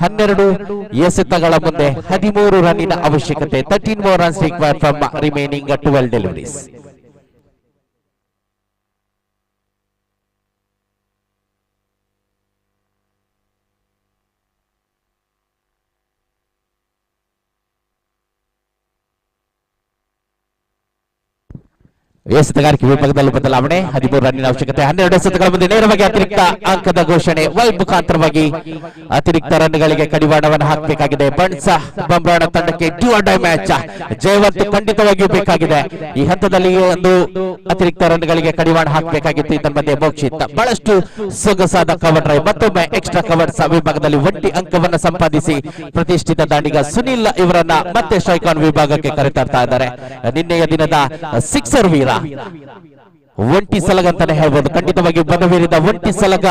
12 ಎಸೆತಗಳ ಮುಂದೆ 13 ರನ್ನಿನ ಅವಶ್ಯಕತೆ 13 more runs required from remaining 12 deliveries ಎಸೆತಗಾರಿಕೆ ವಿಭಾಗದಲ್ಲಿ ಬದಲಾವಣೆ 13 ರನ್ನಿನ ಅವಶ್ಯಕತೆ 12 ಎಸೆತಗಳ ಮುಂದೆ ನೇರವಾಗಿ ಅತಿರಿಕ್ತ ಅಂಕದ ಘೋಷಣೆ ವೈ ಮುಖಾಂತರವಾಗಿ ಅತಿರಿಕ್ತ ರನ್ಗಳಿಗೆ ಕಡಿವಾಣವನ್ನು ಹಾಕಬೇಕಾಗಿದೆ ಬಂಡ್ಸ್ ಬಂಬ್ರಾಣ ತಂಡಕ್ಕೆ ಡ್ಯೂ ಆರ್ ಡೈ ಮ್ಯಾಚ್ ಜಯವಂತ ಖಂಡಿತವಾಗಿಯೂ ಬೇಕಾಗಿದೆ ಈ ಹಂತದಲ್ಲಿ ಒಂದು ಅತಿರಿಕ್ತ ರನ್ಗಳಿಗೆ ಕಡಿವಾಣ ಹಾಕಬೇಕಾಗಿತ್ತು ಇದರ ಮಧ್ಯೆ ಮೋಕ್ಷಿತ್ ಬಹಳಷ್ಟು ಸೊಗಸಾದ ಕವರ್ ಡ್ರೈವ್ ಮತ್ತೊಮ್ಮೆ ಎಕ್ಸ್ಟ್ರಾ ಕವರ್ಸ್ ವಿಭಾಗದಲ್ಲಿ ಒಂಟಿ ಅಂಕವನ್ನು ಸಂಪಾದಿಸಿ ಪ್ರತಿಷ್ಠಿತ ದಾಂಡಿಗ ಸುನಿಲ್ ಇವರನ್ನ ಮತ್ತೆ ಸ್ಟ್ರೈಕ್ ಆನ್ ವಿಭಾಗಕ್ಕೆ ಕರೆತರ್ತಾ ಇದ್ದಾರೆ ನಿನ್ನೆಯ ದಿನದ ಸಿಕ್ಸರ್ ವೀರ ಒಂಟಿ ಸಲಗ ಅಂತಾನೆ ಹೇಳ್ಬೋದು ಖಂಡಿತವಾಗಿ ಬದವೀರಿದ ಒಂಟಿ ಸಲಗ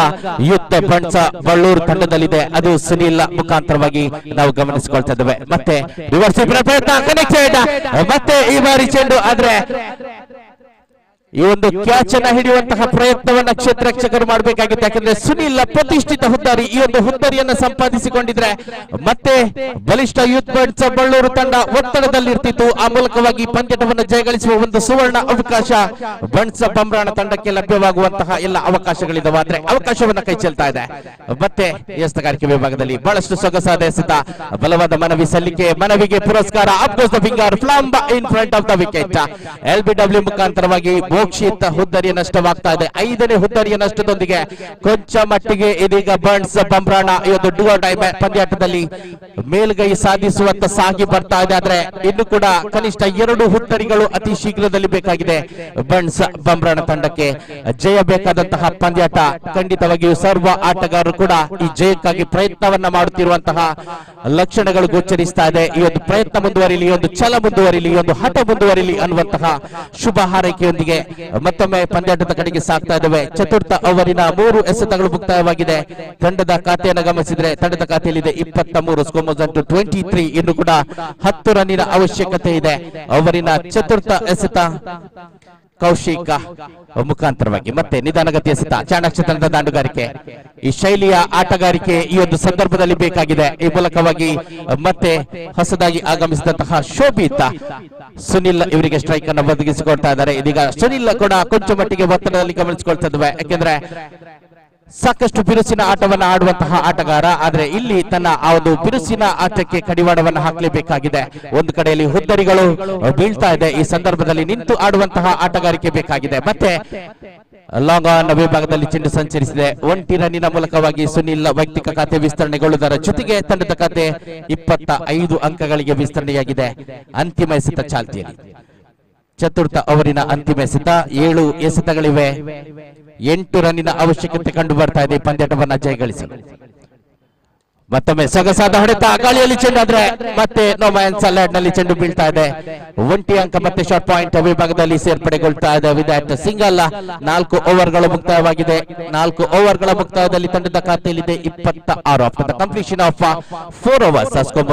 ಯೂತ್ ಬಂಡ್ಸ್ ಬಳ್ಳೂರು ತಂಡದಲ್ಲಿದೆ ಅದು ಸುನಿಲ್ ಮುಖಾಂತರವಾಗಿ ನಾವು ಗಮನಿಸಿಕೊಳ್ತಾ ಇದ್ದೇವೆ ಮತ್ತೆ ರಿವರ್ಸ್ ಪ್ರಯತ್ನ ಕನೆಕ್ಟೆಡ್ ಮತ್ತೆ ಈ ಬಾರಿ ಚೆಂಡು ಆದ್ರೆ ಈ ಒಂದು ಕ್ಯಾಚ್ ಅನ್ನ ಹಿಡಿಯುವಂತಹ ಪ್ರಯತ್ನವನ್ನ ಕ್ಷೇತ್ರ ರಕ್ಷಕರು ಮಾಡಬೇಕಾಗಿತ್ತು. ಯಾಕಂದ್ರೆ ಸುನಿಲ್ ಪ್ರತಿಷ್ಠಿತ ಹುದ್ದಾರಿ, ಈ ಒಂದು ಹುದ್ದಾರಿಯನ್ನ ಸಂಪಾದಿಸಿಕೊಂಡಿದ್ರೆ ಮತ್ತೆ ಬಲಿಷ್ಠ ಯೂತ್ ಬರ್ಡ್ಸ್ ಬಳ್ಳೂರು ತಂಡ ಒತ್ತಡದಲ್ಲಿರ್ತಿತ್ತು. ಆ ಮೂಲಕವಾಗಿ ಪಂದ್ಯವನ್ನು ಜಯಗಳಿಸುವ ಒಂದು ಸುವರ್ಣ ಅವಕಾಶ ಬರ್ಡ್ಸ್ ಬಂಬ್ರಾಣ ತಂಡಕ್ಕೆ ಲಭ್ಯವಾಗುವಂತಹ ಎಲ್ಲ ಅವಕಾಶಗಳಿದಾವೆ. ಆದ್ರೆ ಅವಕಾಶವನ್ನ ಕೈ ಚೆಲ್ತಾ ಇದೆ. ಮತ್ತೆ ಎಸೆತಗಾರಿಕೆ ವಿಭಾಗದಲ್ಲಿ ಬಹಳಷ್ಟು ಸೊಗಸಾದ ಎಸೆತ, ಬಲವಾದ ಮನವಿ ಸಲ್ಲಿಕೆ, ಮನವಿಗೆ ಪುರಸ್ಕಾರ. Up goes the finger plumb in front of the wicket. LBW ಮುಖಾಂತರವಾಗಿ ಮೋಕ್ಷಿತ ಹುದ್ದರಿಯ ನಷ್ಟವಾಗ್ತಾ ಇದೆ. 5ನೇ ಹುದ್ದರಿಯ ನಷ್ಟದೊಂದಿಗೆ ಕೊಂಚ ಮಟ್ಟಿಗೆ ಇದೀಗ ಬರ್ಡ್ಸ್ ಬಂಬ್ರಾಣ ಇವತ್ತು ಡೂ ಆರ್ ಡೈ ಪಂದ್ಯಾಟದಲ್ಲಿ ಮೇಲ್ಗೈ ಸಾಧಿಸುವಂತ ಸಾಗಿ ಬರ್ತಾ ಇದೆ. ಆದ್ರೆ ಇನ್ನು ಕೂಡ ಕನಿಷ್ಠ 2 ಹುದ್ದರಿಗಳು ಅತಿ ಶೀಘ್ರದಲ್ಲಿ ಬೇಕಾಗಿದೆ ಬರ್ಡ್ಸ್ ಬಂಬ್ರಾಣ ತಂಡಕ್ಕೆ. ಜಯ ಬೇಕಾದಂತಹ ಪಂದ್ಯಾಟ. ಖಂಡಿತವಾಗಿಯೂ ಸರ್ವ ಆಟಗಾರರು ಕೂಡ ಈ ಜಯಕ್ಕಾಗಿ ಪ್ರಯತ್ನವನ್ನ ಮಾಡುತ್ತಿರುವಂತಹ ಲಕ್ಷಣಗಳು ಗೋಚರಿಸ್ತಾ ಇದೆ. ಈ ಒಂದು ಪ್ರಯತ್ನ ಮುಂದುವರಿಲಿ, ಈ ಒಂದು ಛಲ ಮುಂದುವರಿಲಿ, ಈ ಒಂದು ಹಠ ಮುಂದುವರಿಲಿ ಅನ್ನುವಂತಹ ಶುಭ ಹಾರೈಕೆಯೊಂದಿಗೆ ಮತ್ತೊಮ್ಮೆ ಪಂದ್ಯಾಟದ ಕಡೆಗೆ ಸಾಗ್ತಾ ಇದ್ದಾವೆ. ಚತುರ್ಥ ಓವರಿನ 3 ಎಸೆತಗಳು ಮುಕ್ತಾಯವಾಗಿದೆ. ತಂಡದ ಖಾತೆಯನ್ನು ಗಮನಿಸಿದ್ರೆ ತಂಡದ ಖಾತೆಯಲ್ಲಿದೆ 23, ಸ್ಕೋರ್ 23. ಇನ್ನು ಕೂಡ 10 ರನ್ನಿನ ಅವಶ್ಯಕತೆ ಇದೆ. ಓವರಿನ ಚತುರ್ಥ ಎಸೆತ ಕೌಶಿಕ ಮುಖಾಂತರವಾಗಿ ಮತ್ತೆ ನಿಧಾನಗತಿ ಎಸೆತ, ಚಾಣಾಕ್ಷ ತಂಡದ ದಾಂಡುಗಾರಿಕೆ. ಈ ಶೈಲಿಯ ಆಟಗಾರಿಕೆ ಈ ಒಂದು ಸಂದರ್ಭದಲ್ಲಿ ಬೇಕಾಗಿದೆ. ಈ ಮೂಲಕವಾಗಿ ಮತ್ತೆ ಹೊಸದಾಗಿ ಆಗಮಿಸಿದಂತಹ ಶೋಭಿತ ಸುನಿಲ್ ಇವರಿಗೆ ಸ್ಟ್ರೈಕ್ ಅನ್ನು ಒದಗಿಸಿಕೊಡ್ತಾ ಇದ್ದಾರೆ. ಇದೀಗ ಸುನಿಲ್ ಕೂಡ ಕೊಂಚ ಮಟ್ಟಿಗೆ ಒತ್ತಡದಲ್ಲಿ ಗಮನಿಸಿಕೊಳ್ತಾ ಇದ್ದಾವೆ. ಯಾಕೆಂದ್ರೆ ಸಾಕಷ್ಟು ಬಿರುಸಿನ ಆಟವನ್ನ ಆಡುವಂತಹ ಆಟಗಾರ. ಆದ್ರೆ ಇಲ್ಲಿ ತನ್ನ ಆ ಒಂದು ಬಿರುಸಿನ ಆಟಕ್ಕೆ ಕಡಿವಾಣವನ್ನು ಹಾಕಲೇಬೇಕಾಗಿದೆ. ಒಂದು ಕಡೆಯಲ್ಲಿ ಹುದ್ದರಿಗಳು ಬೀಳ್ತಾ ಇದೆ. ಈ ಸಂದರ್ಭದಲ್ಲಿ ನಿಂತು ಆಡುವಂತಹ ಆಟಗಾರಿಕೆ ಬೇಕಾಗಿದೆ. ಮತ್ತೆ ಲಾಂಗ್ ಆನ್ ವಿಭಾಗದಲ್ಲಿ ಚೆಂಡು ಸಂಚರಿಸಿದೆ. 1 ರನ್ನಿನ ಮೂಲಕವಾಗಿ ಸುನಿಲ್ ವೈಯಕ್ತಿಕ ಖಾತೆ ವಿಸ್ತರಣೆಗೊಳ್ಳುವುದರ ಜೊತೆಗೆ ತಂಡದ ಖಾತೆ 25 ಅಂಕಗಳಿಗೆ ವಿಸ್ತರಣೆಯಾಗಿದೆ. ಅಂತಿಮ ಎಸೆತ ಚಾಲ್ತಿಯಲ್ಲಿ. ಚತುರ್ಥ ಓವರಿನ ಅಂತಿಮ ಎಸೆತ. 7 ಎಸೆತಗಳಿವೆ. 8 ರನ್ನಿನ ಅವಶ್ಯಕತೆ ಕಂಡು ಬರ್ತಾ ಇದೆ ಪಂದ್ಯಾಟವನ್ನ ಜಯಗಳಿಸಲು. ಮತ್ತೊಮ್ಮೆ ಸೊಗಸಾದ ಹೊಡೆತ, ಗಾಳಿಯಲ್ಲಿ ಚೆಂಡು. ಆದ್ರೆ ಮತ್ತೆ ನೋಮ್ಯಾನ್ ಲ್ಯಾಂಡ್ ನಲ್ಲಿ ಚೆಂಡು ಬೀಳ್ತಾ ಇದೆ. 1 ಅಂಕ ಮತ್ತೆ ಶಾರ್ಟ್ ಪಾಯಿಂಟ್ ವಿಭಾಗದಲ್ಲಿ ಸೇರ್ಪಡೆಗೊಳ್ತಾ ಇದೆ. ವಿದಾಟ್ ಸಿಂಗಲ್. 4 ಓವರ್ಗಳು ಮುಕ್ತಾಯವಾಗಿದೆ. 4 ಓವರ್ಗಳ ಮುಕ್ತಾಯದಲ್ಲಿ ತಂಡದ ಖಾತೆಯಲ್ಲಿದೆ 26. After the completion of 4 overs, score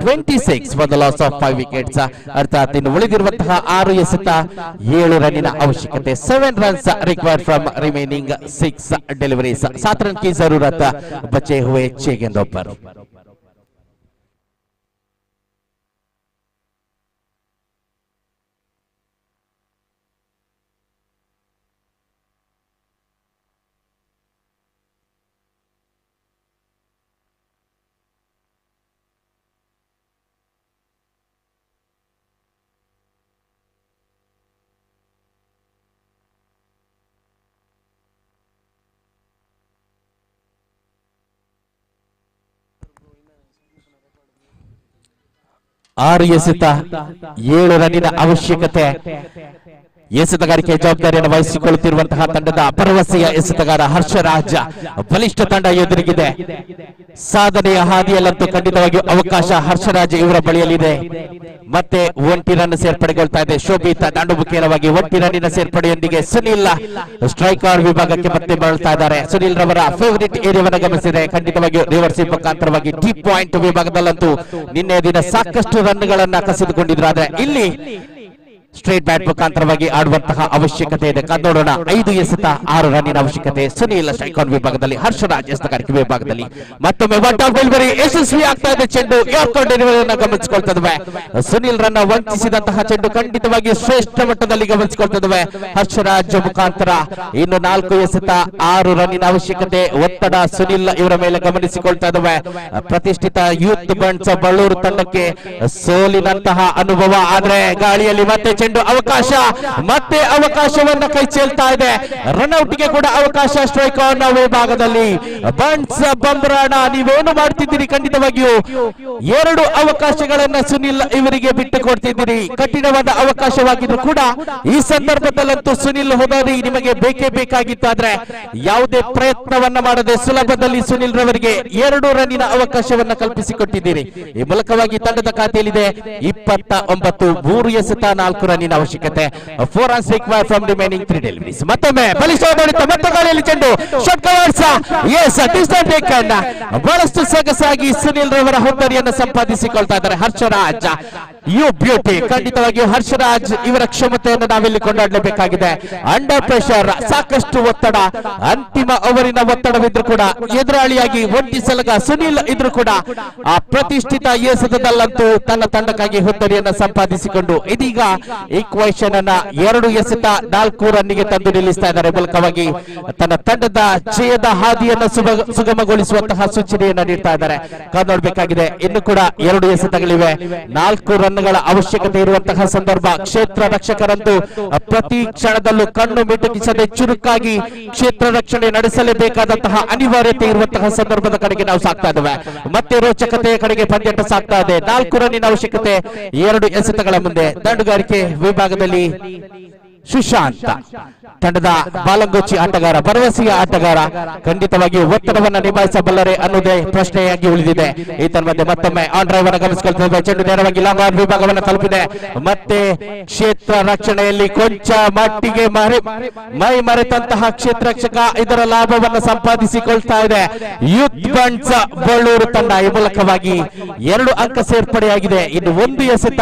26 for the loss of 5 wickets. ಅರ್ಥಾತ್ ಇನ್ನು ಉಳಿದಿರುವಂತಹ 6 ಎಸೆತ, 7 ರನ್ನಿನ ಅವಶ್ಯಕತೆ. 7 runs required from remaining 6 deliveries. 7 run की जरूरत, बचे हुए 6 गेंदों पर. ಆರು ಎಸೆತ, 7 ರನ್ನಿನ ಅವಶ್ಯಕತೆ. ಎಸೆತಗಾರಿಕೆ ಜವಾಬ್ದಾರಿಯನ್ನು ವಹಿಸಿಕೊಳ್ಳುತ್ತಿರುವಂತಹ ತಂಡದ ಭರವಸೆಯ ಎಸೆತಗಾರ ಹರ್ಷರಾಜ್. ಬಲಿಷ್ಠ ತಂಡ ಎದುರಿಗಿದೆ. ಸಾಧನೆಯ ಹಾದಿಯಲ್ಲಂತೂ ಖಂಡಿತವಾಗಿಯೂ ಅವಕಾಶ ಹರ್ಷರಾಜ್ ಇವರ ಬಳಿಯಲ್ಲಿದೆ. ಮತ್ತೆ 1 ರನ್ ಸೇರ್ಪಡೆಗೊಳ್ತಾ ಇದೆ. ಶೋಭಿತ ದಾಂಡುಮುಖೇನವಾಗಿ 1 ರನ್ನಿನ ಸೇರ್ಪಡೆಯೊಂದಿಗೆ ಸುನಿಲ್ ಸ್ಟ್ರೈಕರ್ ವಿಭಾಗಕ್ಕೆ ಮತ್ತೆ ಬರುತ್ತಾ ಇದ್ದಾರೆ. ಸುನಿಲ್ ರವರ ಫೇವರಿಟ್ ಏರಿಯಾವನ್ನು ಗಮನಿಸಿದೆ. ಖಂಡಿತವಾಗಿಯೂ ರಿವರ್ಸ್ ಮುಖಾಂತರವಾಗಿ ಡೀಪ್ ಪಾಯಿಂಟ್ ವಿಭಾಗದಲ್ಲಂತೂ ನಿನ್ನೆ ದಿನ ಸಾಕಷ್ಟು ರನ್ಗಳನ್ನ ಕಸಿದುಕೊಂಡಿದ್ರು. ಆದ್ರೆ ಇಲ್ಲಿ ಸ್ಟ್ರೇಟ್ ಬ್ಯಾಟ್ ಮುಖಾಂತರವಾಗಿ ಆಡುವಂತಹ ಅವಶ್ಯಕತೆ ಇದೆ. ನೋಡೋಣ. 5 ಎಸೆತ, 6 ರನ್ನಿನ ಅವಶ್ಯಕತೆ. ಸುನಿಲ್ ಸ್ಟ್ರೈಕ್ ಆನ್ ವಿಭಾಗದಲ್ಲಿ, ಹರ್ಷರಾಜ್ ಎಸೆತಗಾರಿಕೆ ವಿಭಾಗದಲ್ಲಿ. ಮತ್ತೊಮ್ಮೆ ಒನ್ ಟಾಪ್ ಡೆಲಿವರಿ ಯಶಸ್ವಿ ಆಗ್ತಾ ಇದೆ. ಚೆಂಡು ಯಾರ್ಕರ್ ಡೆಲಿವರಿಯನ್ನು ಗಮನಿಸಿಕೊಳ್ತದೆ. ಸುನಿಲ್ ರನ್ನ ವಂಚಿಸಿದಂತಹ ಚೆಂಡು ಖಂಡಿತವಾಗಿ ಶ್ರೇಷ್ಠ ಮಟ್ಟದಲ್ಲಿ ಗಮನಿಸಿಕೊಳ್ತದೆ ಹರ್ಷರಾಜ್ ಮುಖಾಂತರ. ಇನ್ನು 4 ಎಸೆತ, 6 ರನ್ನಿನ ಅವಶ್ಯಕತೆ. ಒತ್ತಡ ಸುನಿಲ್ ಇವರ ಮೇಲೆ ಗಮನಿಸಿಕೊಳ್ತಾ ಇದ್ದಾವೆ. ಪ್ರತಿಷ್ಠಿತ ಯೂತ್ ಬರ್ಡ್ಸ್ ಬಳ್ಳೂರು ತಂಡಕ್ಕೆ ಸೋಲಿನಂತಹ ಅನುಭವ. ಆದ್ರೆ ಗಾಳಿಯಲ್ಲಿ ಮತ್ತೆ ಚೆಂಡು ಅವಕಾಶ, ಮತ್ತೆ ಅವಕಾಶವನ್ನ ಕೈ ಚೆಲ್ತಾ ಇದೆ. ರನ್ಔಟ್ ಗೆ ಕೂಡ ಅವಕಾಶ ಸ್ಟ್ರೈಕ್ ಆನ್ ವಿಭಾಗದಲ್ಲಿ. ಬರ್ಡ್ಸ್ ಬಂಬ್ರಾಣ ನೀವೇನು ಮಾಡ್ತಿದ್ದೀರಿ? ಖಂಡಿತವಾಗಿಯೂ 2 ಅವಕಾಶಗಳನ್ನ ಸುನಿಲ್ ಇವರಿಗೆ ಬಿಟ್ಟು ಕೊಡ್ತಿದ್ದೀರಿ. ಕಠಿಣವಾದ ಅವಕಾಶವಾಗಿದ್ರು ಕೂಡ ಈ ಸಂದರ್ಭದಲ್ಲಂತೂ ಸುನಿಲ್ ಹೋದಾರಿ ನಿಮಗೆ ಬೇಕೇ ಬೇಕಾಗಿತ್ತಾದ್ರೆ ಯಾವುದೇ ಪ್ರಯತ್ನವನ್ನ ಮಾಡದೆ ಸುಲಭದಲ್ಲಿ ಸುನಿಲ್ ರವರಿಗೆ 2 ರನ್ನಿನ ಅವಕಾಶವನ್ನ ಕಲ್ಪಿಸಿಕೊಟ್ಟಿದ್ದೀರಿ. ಈ ಮೂಲಕವಾಗಿ ತಂಡದ ಖಾತೆಯಲ್ಲಿದೆ 29. 3 ಎಸೆತ, 4 ರನ್ನಿನ ಅವಶ್ಯಕತೆ. 4 runs required from remaining 3 deliveries. ಮತ್ತೊಮ್ಮೆ ಬಲಿಷ್ಠ ಹೊಡೆತ, ಮತ್ತೆ ಗಾಳಿಯಲ್ಲಿ ಚೆಂಡು short covers. Yes, this time taken. ಬಹಳಷ್ಟು ಸೊಗಸಾಗಿ ಸುನಿಲ್ ರವರ ಹುದ್ದರಿಯನ್ನು ಸಂಪಾದಿಸಿಕೊಳ್ತಾ ಇದ್ದಾರೆ ಹರ್ಷರಾಜ್. ಯು ಬ್ಯೂಟಿ ಖಂಡಿತವಾಗಿಯೂ ಹರ್ಷರಾಜ್ ಇವರ ಕ್ಷಮತೆಯನ್ನು ನಾವಿಲ್ಲಿ ಕೊಂಡಾಡಲೇಬೇಕಾಗಿದೆ. ಅಂಡರ್ ಪ್ರೆಷರ್, ಸಾಕಷ್ಟು ಒತ್ತಡ, ಅಂತಿಮ ಓವರಿನ ಒತ್ತಡವಿದ್ರು ಕೂಡ ಎದುರಾಳಿಯಾಗಿ ಒಂಟಿ ಸಲಗ ಸುನಿಲ್ ಇದ್ರು ಕೂಡ ಆ ಪ್ರತಿಷ್ಠಿತ ಎಸೆತದಲ್ಲಂತೂ ತನ್ನ ತಂಡಕ್ಕಾಗಿ ಹುದ್ದರಿಯನ್ನು ಸಂಪಾದಿಸಿಕೊಂಡು ಇದೀಗ ಈಕ್ವೇಷನ್ ಅನ್ನ 2 ಎಸೆತ 4 ರನ್ನಿಗೆ ತಂದು ನಿಲ್ಲಿಸ್ತಾ ಇದ್ದಾರೆ. ಮೂಲಕವಾಗಿ ತನ್ನ ತಂಡದ ಜಯದ ಹಾದಿಯನ್ನು ಸುಗಮಗೊಳಿಸುವಂತಹ ಸೂಚನೆಯನ್ನ ನೀಡ್ತಾ ಇದ್ದಾರೆ. ಕಾದು ನೋಡಬೇಕಾಗಿದೆ. ಇನ್ನು ಕೂಡ 2 ಎಸೆತಗಳಿವೆ. 4 ರನ್ಗಳ ಅವಶ್ಯಕತೆ ಇರುವಂತಹ ಸಂದರ್ಭ. ಕ್ಷೇತ್ರ ರಕ್ಷಕರಂತೂ ಪ್ರತಿ ಕ್ಷಣದಲ್ಲೂ ಕಣ್ಣು ಮಿಟುಕಿಸದೆ ಚುರುಕಾಗಿ ಕ್ಷೇತ್ರ ರಕ್ಷಣೆ ನಡೆಸಲೇಬೇಕಾದಂತಹ ಅನಿವಾರ್ಯತೆ ಇರುವಂತಹ ಸಂದರ್ಭದ ಕಡೆಗೆ ನಾವು ಸಾಕ್ತಾ ಇದ್ದೇವೆ. ಮತ್ತೆ ರೋಚಕತೆಯ ಕಡೆಗೆ ಪಂದ್ಯಾಟ ಸಾಕ್ತಾ ಇದೆ. 4 ರನ್ನಿನ ಅವಶ್ಯಕತೆ 2 ಎಸೆತಗಳ ಮುಂದೆ. ದಂಡುಗಾರಿಕೆ ವಿಭಾಗದಲ್ಲಿ ಸುಶಾಂತ್ ತಂಡದ ಬಾಲಂಗೋಚಿ ಆಟಗಾರ, ಭರವಸೆಯ ಆಟಗಾರ, ಖಂಡಿತವಾಗಿ ಒತ್ತಡವನ್ನು ನಿಭಾಯಿಸಬಲ್ಲರೆ ಅನ್ನೋದೇ ಪ್ರಶ್ನೆಯಾಗಿ ಉಳಿದಿದೆ. ಈ ತನ್ಮಧ್ಯೆ ಮತ್ತೊಮ್ಮೆ ಆನ್ ಡ್ರೈವ್ ಅನ್ನು ಗಮನಿಸಿಕೊಳ್ತೇವೆ. ಚೆಂಡು ನೇರವಾಗಿ ಲಾಂಗ್ ಆನ್ ವಿಭಾಗವನ್ನು ತಲುಪಿದೆ. ಮತ್ತೆ ಕ್ಷೇತ್ರ ರಕ್ಷಣೆಯಲ್ಲಿ ಕೊಂಚ ಮಟ್ಟಿಗೆ ಮೈ ಮರೆತಂತಹ ಕ್ಷೇತ್ರ ರಕ್ಷಕ ಇದರ ಲಾಭವನ್ನು ಸಂಪಾದಿಸಿಕೊಳ್ತಾ ಇದೆ. ಯೂತ್ ಬಂಟ್ಸ್ ಬಳ್ಳೂರು ತಂಡ ಈ ಮೂಲಕವಾಗಿ 2 ಅಂಕ ಸೇರ್ಪಡೆಯಾಗಿದೆ. ಇನ್ನು 1 ಎಸೆತ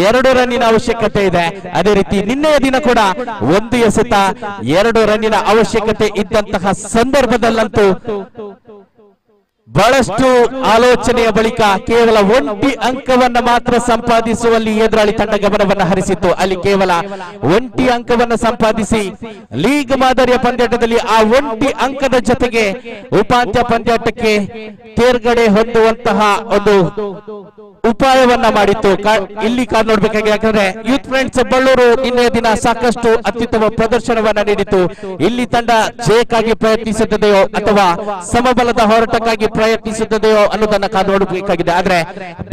2 ರನ್ನಿನ ಅವಶ್ಯಕತೆ ಇದೆ. ಅದೇ ರೀತಿ ನಿನ್ನೆಯ ದಿನ ಕೂಡ 1 ಎಸೆತ 2 ರನ್ನಿನ ಅವಶ್ಯಕತೆ ಇದ್ದಂತಹ ಸಂದರ್ಭದಲ್ಲಂತೂ ಬಹಳಷ್ಟು ಆಲೋಚನೆಯ ಬಳಿಕ ಕೇವಲ 1 ಅಂಕವನ್ನ ಮಾತ್ರ ಸಂಪಾದಿಸುವಲ್ಲಿ ಎದುರಾಳಿ ತಂಡ ಗಮನವನ್ನು ಹರಿಸಿತ್ತು. ಅಲ್ಲಿ ಕೇವಲ 1 ಅಂಕವನ್ನು ಸಂಪಾದಿಸಿ ಲೀಗ್ ಮಾದರಿಯ ಪಂದ್ಯಾಟದಲ್ಲಿ ಆ 1 ಅಂಕದ ಜೊತೆಗೆ ಉಪಾಂತ್ಯ ಪಂದ್ಯಾಟಕ್ಕೆ ತೇರ್ಗಡೆ ಹೊಂದುವಂತಹ ಒಂದು ಉಪಾಯವನ್ನ ಮಾಡಿತ್ತು. ಇಲ್ಲಿ ಕಾದು ನೋಡ್ಬೇಕಾಗಿ, ಯಾಕಂದ್ರೆ ಯೂತ್ ಫ್ರೆಂಡ್ಸ್ ಬಳ್ಳೂರು ನಿನ್ನೆಯ ದಿನ ಸಾಕಷ್ಟು ಅತ್ಯುತ್ತಮ ಪ್ರದರ್ಶನವನ್ನ ನೀಡಿತು. ಇಲ್ಲಿ ತಂಡ ಜಯಕ್ಕಾಗಿ ಪ್ರಯತ್ನಿಸುತ್ತದೆಯೋ ಅಥವಾ ಸಮಬಲದ ಹೋರಾಟಕ್ಕಾಗಿ ಪ್ರಯತ್ನಿಸುತ್ತದೆಯೋ ಅನ್ನೋದನ್ನ ಕಾದು ನೋಡಬೇಕಾಗಿದೆ. ಆದ್ರೆ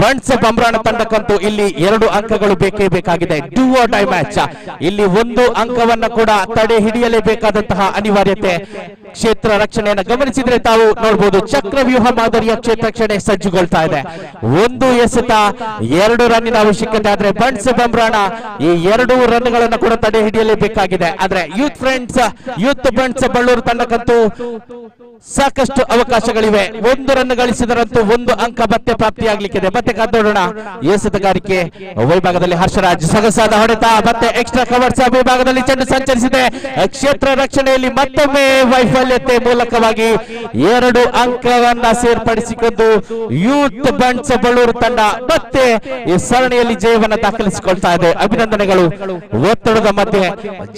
ಬಂಟ್ಸ್ ಬಂಬ್ರಾಣ ತಂಡಕ್ಕಂತೂ ಇಲ್ಲಿ 2 ಅಂಕಗಳು ಬೇಕೇ ಬೇಕಾಗಿದೆ. Do or die match. ಇಲ್ಲಿ 1 ಅಂಕವನ್ನ ಕೂಡ ತಡೆ ಹಿಡಿಯಲೇಬೇಕಾದಂತಹ ಅನಿವಾರ್ಯತೆ. ಕ್ಷೇತ್ರ ರಕ್ಷಣೆಯನ್ನು ಗಮನಿಸಿದ್ರೆ ತಾವು ನೋಡಬಹುದು, ಚಕ್ರವ್ಯೂಹ ಮಾದರಿಯ ಕ್ಷೇತ್ರ ರಕ್ಷಣೆ ಸಜ್ಜುಗೊಳ್ತಾ ಇದೆ. 1 ಎಸೆತ 2 ರನ್ನಿನ ಅವಶ್ಯಕತೆ. ಆದ್ರೆ ಬಂಟ್ಸ್ ಬಂಬ್ರಾಣ ಈ 2 ರನ್ಗಳನ್ನು ಕೂಡ ತಡೆ ಹಿಡಿಯಲೇಬೇಕಾಗಿದೆ. ಆದ್ರೆ ಯೂತ್ ಬಂಟ್ಸ್ ಬಳ್ಳೂರು ತಂಡಕ್ಕಂತೂ ಸಾಕಷ್ಟು ಅವಕಾಶಗಳಿವೆ. 1 ರನ್ ಗಳಿಸಿದರಂತೂ 1 ಅಂಕ ಮತ್ತೆ ಪ್ರಾಪ್ತಿಯಾಗಲಿಕ್ಕಿದೆ. ಮತ್ತೆ ಕಾದೋಡೋಣ ಎಸೆತಗಾರಿಕೆ ವಿಭಾಗದಲ್ಲಿ ಹರ್ಷರಾಜ್ ಸೊಗಸಾದ ಹೊಡೆತ. ಮತ್ತೆ ಎಕ್ಸ್ಟ್ರಾ ಕವರ್ಸ್ ವಿಭಾಗದಲ್ಲಿ ಚೆಂಡು ಸಂಚರಿಸಿದೆ. ಕ್ಷೇತ್ರ ರಕ್ಷಣೆಯಲ್ಲಿ ಮತ್ತೊಮ್ಮೆ ವೈಫಲ್ಯತೆ ಮೂಲಕವಾಗಿ 2 ಅಂಕವನ್ನ ಸೇರ್ಪಡಿಸಿಕೊಂಡು ಯೂತ್ ಬಂಟ್ಸ್ ಬಳ್ಳೂರು ತಂಡ ಮತ್ತೆ ಈ ಸರಣಿಯಲ್ಲಿ ಜಯವನ್ನು ದಾಖಲಿಸಿಕೊಳ್ತಾ ಇದೆ. ಅಭಿನಂದನೆಗಳು. ಒತ್ತಡದ ಮಧ್ಯೆ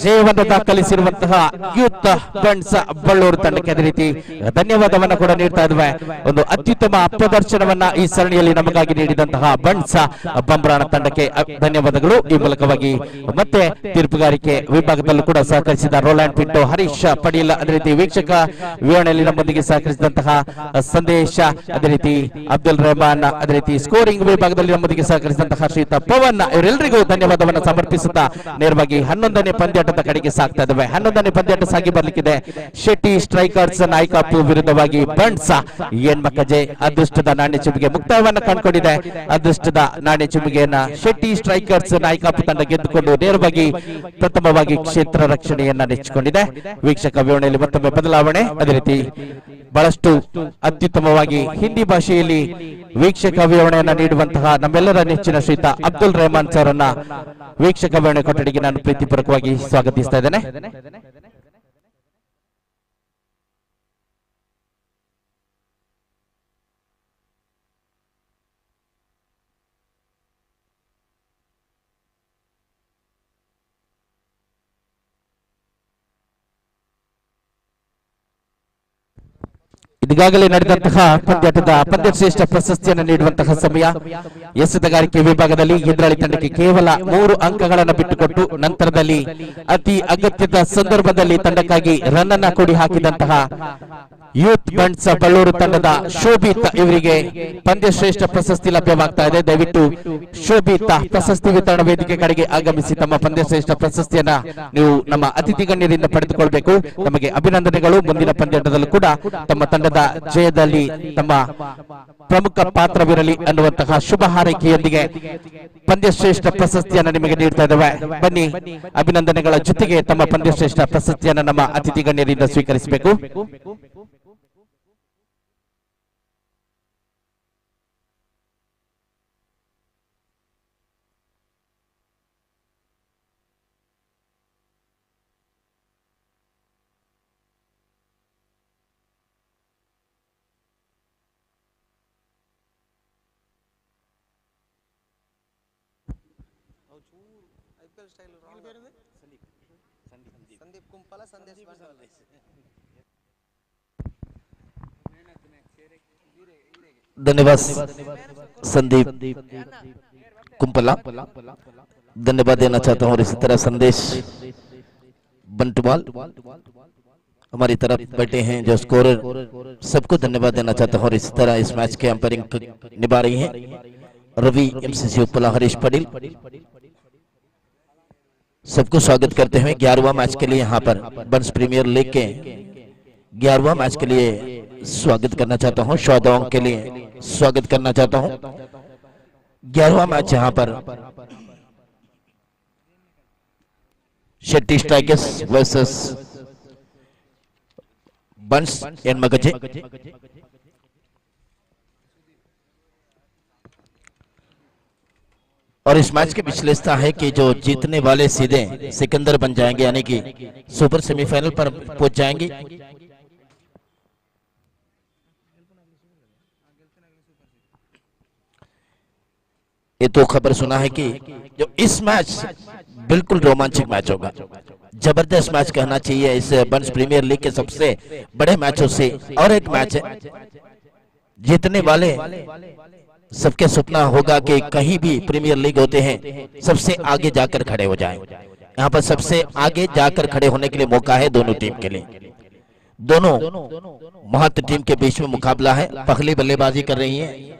ಜಯವನ್ನು ದಾಖಲಿಸಿರುವಂತಹ ಯೂತ್ ಬಂಟ್ಸ್ ಬಳ್ಳೂರು ತಂಡಕ್ಕೆ ಅದೇ ರೀತಿ ಧನ್ಯವಾದವನ್ನ ಕೂಡ ನೀಡ್ತಾ ಇದ್ವಿ. ಒಂದು ಅತ್ಯುತ್ತಮ ಪ್ರದರ್ಶನವನ್ನ ಈ ಸರಣಿಯಲ್ಲಿ ನಮಗಾಗಿ ನೀಡಿದಂತಹ ಬಂಟ್ಸ್ ಬಂಬ್ರಾಣ ತಂಡಕ್ಕೆ ಧನ್ಯವಾದಗಳು. ಈ ಮೂಲಕವಾಗಿ ಮತ್ತೆ ತೀರ್ಪುಗಾರಿಕೆ ವಿಭಾಗದಲ್ಲೂ ಕೂಡ ಸಹಕರಿಸಿದ ರೋಲ್ಯಾಂಡ್ ಪಿಂಟೋ, ಹರೀಶ್ ಪಡೀಲ್, ಅದೇ ರೀತಿ ವೀಕ್ಷಕ ವಿವರಣೆಯಲ್ಲಿ ನಮ್ಮೊಂದಿಗೆ ಸಹಕರಿಸಿದಂತಹ ಸಂದೇಶ, ಅದೇ ರೀತಿ ಅಬ್ದುಲ್ ರೆಹಮಾನ್, ಅದೇ ರೀತಿ ಸ್ಕೋರಿಂಗ್ ವಿಭಾಗದಲ್ಲಿ ನಮ್ಮೊಂದಿಗೆ ಸಹಕರಿಸಿದಂತಹ ಶ್ರೀತ ಪವನ್, ಇವರೆಲ್ಲರಿಗೂ ಧನ್ಯವಾದವನ್ನು ಸಮರ್ಪಿಸುತ್ತಾ ನೇರವಾಗಿ 11ನೇ ಪಂದ್ಯಾಟದ ಕಡೆಗೆ ಸಾಕ್ತಾ ಇದ್ದೇವೆ. 11ನೇ ಪಂದ್ಯಾಟ ಸಾಗಿ ಬರ್ಲಿಕ್ಕಿದೆ. ಶೆಟ್ಟಿ ಸ್ಟ್ರೈಕರ್ಸ್ ನಾಯಕ ವಿರುದ್ಧವಾಗಿ ಬಂಟ್ಸ್ ಏನ್ಮಕ್ಕಜೆ ಅದೃಷ್ಟದ ನಾಣ್ಯ ಚುಂಬಿಗೆ ಮುಕ್ತಾಯವನ್ನು ಕಂಡುಕೊಂಡಿದೆ. ಅದೃಷ್ಟದ ನಾಣ್ಯ ಚುಂಬಿಗೆಯನ್ನ ಶೆಟ್ಟಿ ಸ್ಟ್ರೈಕರ್ಸ್ ನಾಯಕಾಪು ತಂಡ ಗೆದ್ದುಕೊಂಡು ನೇರವಾಗಿ ಪ್ರಥಮವಾಗಿ ಕ್ಷೇತ್ರ ರಕ್ಷಣೆಯನ್ನ ನೆಚ್ಚಿಕೊಂಡಿದೆ. ವೀಕ್ಷಕ ವಿವರಣೆಯಲ್ಲಿ ಮತ್ತೊಮ್ಮೆ ಬದಲಾವಣೆ. ಅದೇ ರೀತಿ ಬಹಳಷ್ಟು ಅತ್ಯುತ್ತಮವಾಗಿ ಹಿಂದಿ ಭಾಷೆಯಲ್ಲಿ ವೀಕ್ಷಕ ವಿವರಣೆಯನ್ನ ನೀಡುವಂತಹ ನಮ್ಮೆಲ್ಲರ ನೆಚ್ಚಿನ ಶ್ರೀತ ಅಬ್ದುಲ್ ರೆಹಮಾನ್ ಸರ್ ಅನ್ನ ವೀಕ್ಷಕ ವಿವರಣೆ ಕೊಠಡಿಗೆ ನಾನು ಪ್ರೀತಿಪೂರ್ವಕವಾಗಿ ಸ್ವಾಗತಿಸ್ತಾ ಇದ್ದೇನೆ. ಈಗಾಗಲೇ ನಡೆದಂತಹ ಪಂದ್ಯಾಟದ ಪಂದ್ಯಶ್ರೇಷ್ಠ ಪ್ರಶಸ್ತಿಯನ್ನು ನೀಡುವಂತಹ ಸಮಯ. ಎಸೆತಗಾರಿಕೆ ವಿಭಾಗದಲ್ಲಿ ಎದುರಾಳಿ ತಂಡಕ್ಕೆ ಕೇವಲ 3 ಅಂಕಗಳನ್ನು ಬಿಟ್ಟುಕೊಟ್ಟು ನಂತರದಲ್ಲಿ ಅತಿ ಅಗತ್ಯದ ಸಂದರ್ಭದಲ್ಲಿ ತಂಡಕ್ಕಾಗಿ ರನ್ ಅನ್ನ ಕೂಡಿ ಹಾಕಿದಂತಹ ಯೂತ್ ಬಂಟ್ಸ್ ಬಳ್ಳೂರು ತಂಡದ ಶೋಭಿತ್ ಇವರಿಗೆ ಪಂದ್ಯಶ್ರೇಷ್ಠ ಪ್ರಶಸ್ತಿ ಲಭ್ಯವಾಗ್ತಾ ಇದೆ. ದಯವಿಟ್ಟು ಶೋಭಿತ್ ಪ್ರಶಸ್ತಿ ವಿತರಣಾ ವೇದಿಕೆ ಕಡೆಗೆ ಆಗಮಿಸಿ ತಮ್ಮ ಪಂದ್ಯಶ್ರೇಷ್ಠ ಪ್ರಶಸ್ತಿಯನ್ನ ನೀವು ನಮ್ಮ ಅತಿಥಿ ಗಣ್ಯರಿಂದ ಪಡೆದುಕೊಳ್ಬೇಕು. ನಮಗೆ ಅಭಿನಂದನೆಗಳು. ಮುಂದಿನ ಪಂದ್ಯಾಟದಲ್ಲೂ ಕೂಡ ತಮ್ಮ ತಂಡದ ಜಯದಲ್ಲಿ ತಮ್ಮ ಪ್ರಮುಖ ಪಾತ್ರವಿರಲಿ ಅನ್ನುವಂತಹ ಶುಭ ಹಾರೈಕೆಯೊಂದಿಗೆ ಪಂದ್ಯಶ್ರೇಷ್ಠ ಪ್ರಶಸ್ತಿಯನ್ನು ನಿಮಗೆ ನೀಡ್ತಾ ಇದ್ದೇವೆ. ಬನ್ನಿ, ಅಭಿನಂದನೆಗಳ ಜೊತೆಗೆ ತಮ್ಮ ಪಂದ್ಯಶ್ರೇಷ್ಠ ಪ್ರಶಸ್ತಿಯನ್ನು ನಮ್ಮ ಅತಿಥಿ ಗಣ್ಯರಿಂದ ಸ್ವೀಕರಿಸಬೇಕು. धन्यवाद संदीप कुंपला, धन्यवाद देना चाहता हूँ। और इसी तरह संदेश बंटवाल हमारी तरफ बैठे हैं जो स्कोरर, सबको धन्यवाद देना चाहता हूँ। और इसी तरह इस मैच के अंपायरिंग निभा रही हैं रवि एमसीसी उपला, हरीश पटेल, सबको स्वागत करते हुए 11वां मैच के लिए यहाँ पर बंस प्रीमियर लीग के 11वां मैच के लिए स्वागत करना चाहता हूँ। श्रोताओं के लिए स्वागत करना चाहता हूँ। 11वां मैच यहाँ पर Shetty strikers versus Bunts and मगजे। और इस मैच की विशेषता है कि जो जीतने वाले सीधे सिकंदर बन जाएंगे, यानी कि सुपर सेमीफाइनल पर पहुंच जाएंगे। ये तो खबर सुना है कि जो इस मैच बिल्कुल रोमांचक मैच होगा, जबरदस्त मैच कहना चाहिए। इस बंस प्रीमियर लीग के सबसे बड़े मैचों से और एक मैच है। जीतने वाले सबके सपना होगा कि कहीं भी प्रीमियर लीग होते हैं सबसे आगे जाकर खड़े हो जाएं। यहाँ पर सबसे आगे जाकर खड़े होने के लिए मौका है दोनों टीम के लिए। दोनों महत्व टीम के बीच में मुकाबला है। पहली बल्लेबाजी कर रही है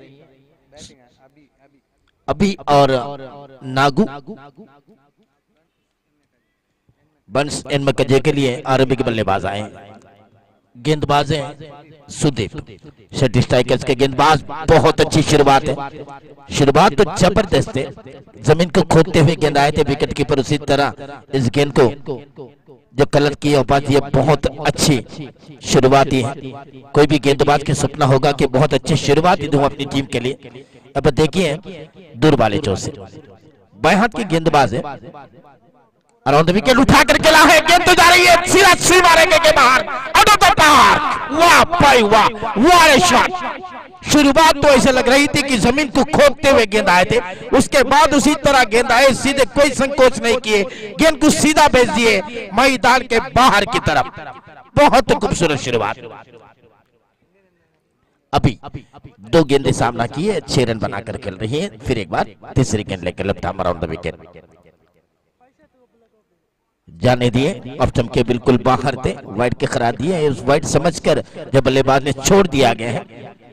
अभी और नागू। बंस एंड मकजे के लिए आरंभिक बल्लेबाज आए। गेंदबाज हैं सुदीप, शेट्टी स्ट्राइकर्स के गेंदबाज। बहुत अच्छी शुरुआत है, शुरुआत तो जबरदस्त है। जमीन को खोदते हुए गेंद आए थे विकेट कीपर, उसी तरह इस गेंद को जो कलर की औपात, ये बहुत अच्छी शुरुआत है। कोई भी गेंदबाज के सपना होगा कि बहुत अच्छी शुरुआत दूं अपनी टीम के लिए। अब देखिए दूर वाले चौक से बाएं हाथ की गेंदबाज है, अराउंड द विकेट उठा करके ला है, गेंद तो जा रही है, सीधा सी मारेंगे के बाहर, आउट ऑफ द पार्क। वाह भाई वाह, व्हाट अ शॉट। शुरुआत तो ऐसे लग रही थी कि जमीन को खोदते हुए गेंद आए थे, उसके बाद उसी तरह गेंद आए, सीधे कोई संकोच नहीं किए, गेंद को सीधा भेज दिए मैदान के बाहर की तरफ। बहुत खूबसूरत शुरुआत। अभी दो गेंदें सामना किए, 6 रन बनाकर खेल रही है। फिर एक बार तीसरी गेंद लेकर left arm around the wicket जाने दिए। अब चमके बिल्कुल बाहर थे, वाइड के करा दिए। उस वाइड समझकर जब बल्लेबाज ने छोड़ दिया गया है,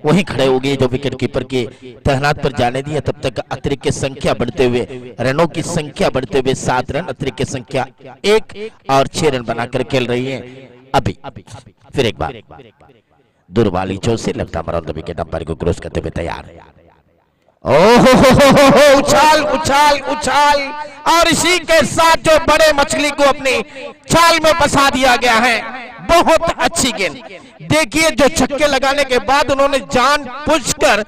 वहीं खड़े हो गए जो विकेट कीपर के तैनात पर जाने दिए। तब तक अतिरिक्त की संख्या बढ़ते हुए, रनों की संख्या बढ़ते हुए 7 रन, अतिरिक्त की संख्या 1 और 6 रन बनाकर खेल रही है। अभी फिर एक बार दूर वाली चोट से left arm around the wicket, umpire को क्रॉस करते हुए तैयार है। ओहो, उछाल उछाल उछाल, और इसी के साथ जो बड़े मछली को अपनी चाल में फंसा दिया गया है। बहुत अच्छी गेंद। देखिए जो छक्के लगाने के बाद उन्होंने जानबूझकर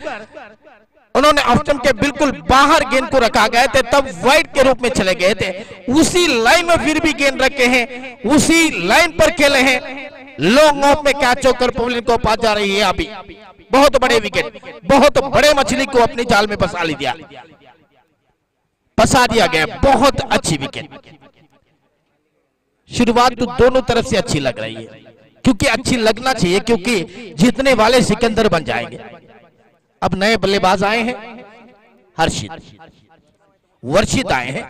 उन्होंने ऑप्शन के बिल्कुल बाहर गेंद को रखा गए थे, तब वाइड के रूप में चले गए थे। उसी लाइन में फिर भी गेंद रखे हैं, उसी लाइन पर खेले हैं। लॉन्ग ऑफ में कैच होकर पवेलियन को पास जा रही है। अभी बहुत बड़े विकेट, बहुत बड़े मछली को अपनी जाल में फंसा दिया गया। बहुत अच्छी विकेट। शुरुआत तो दोनों तरफ से अच्छी लग रही है, क्योंकि अच्छी लगना चाहिए, क्योंकि जीतने वाले सिकंदर बन जाएंगे। अब नए बल्लेबाज आए हैं, हर्षित वर्षित आए हैं।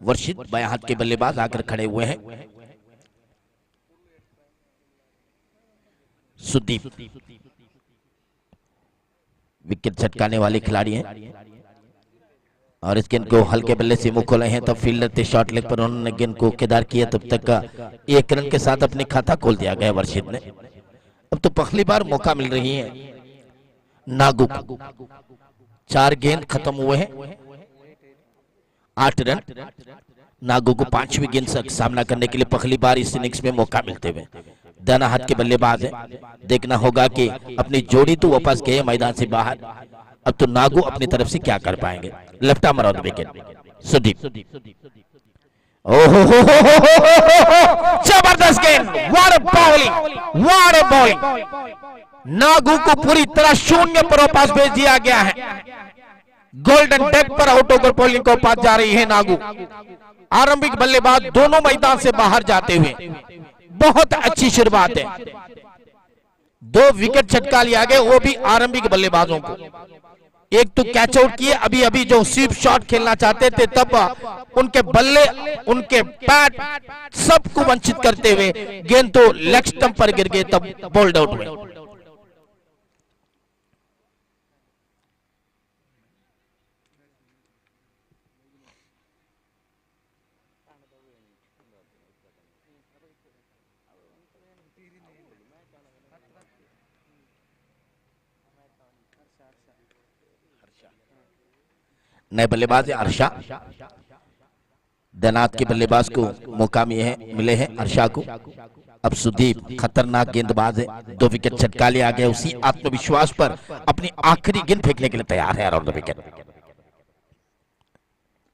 वर्षित बाएं हाथ के बल्लेबाज आकर खड़े हुए हैं। सुदीप विकेट छटकाने वाले खिलाड़ी हैं, और इस गेंद को हल्के बल्ले से मुंह खोले हैं। तब फील्डर थे शॉर्ट लेग पर, उन्होंने गेंद को केदार किया। तब तक का 1 रन के साथ अपने खाता खोल दिया गया वर्षित ने। अब तो पहली बार मौका मिल रही है नागू को। 4 गेंद खत्म हुए हैं, 8 रन। नागू को 5वीं गेंद से सामना करने के लिए पहली बार इस इनिंग्स में मौका मिलते हुए। दाना हाथ के बल्लेबाज है, देखना होगा कि अपनी जोड़ी तो वापस गए मैदान से बाहर। अब तो नागू अपनी तरफ से क्या कर पाएंगे। Left arm around wicket Sudeep. ओहो जबरदस्त गेंद, what a bowling, what a bowling. Nagu को पूरी तरह शून्य पर वापस भेज दिया गया है। गोल्डन डेक पर आउट होकर बॉलिंग को पास जा रही है नागू। आरंभिक बल्लेबाज दोनों मैदान से बाहर जाते हुए बहुत अच्छी शुरुआत है। 2 विकेट झटका लिया गया, वो भी आरंभिक बल्लेबाजों को। एक तो कैच आउट किए, अभी अभी जो स्वीप शॉट खेलना चाहते थे तब उनके बल्ले, उनके बैट सबको वंचित करते हुए गेंद तो लेग स्टंप पर गिर गए, तब बोल्ड आउट हुए। नए बल्लेबाज हर्षा, देनाथ के बल्लेबाज को मौका मिले हैं हर्षा को। अब सुदीप खतरनाक गेंदबाज है, 2 विकेट झटका लिया गया। उसी आत्मविश्वास पर अपनी आखिरी गेंद फेंकने के लिए तैयार है अराउंड द विकेट।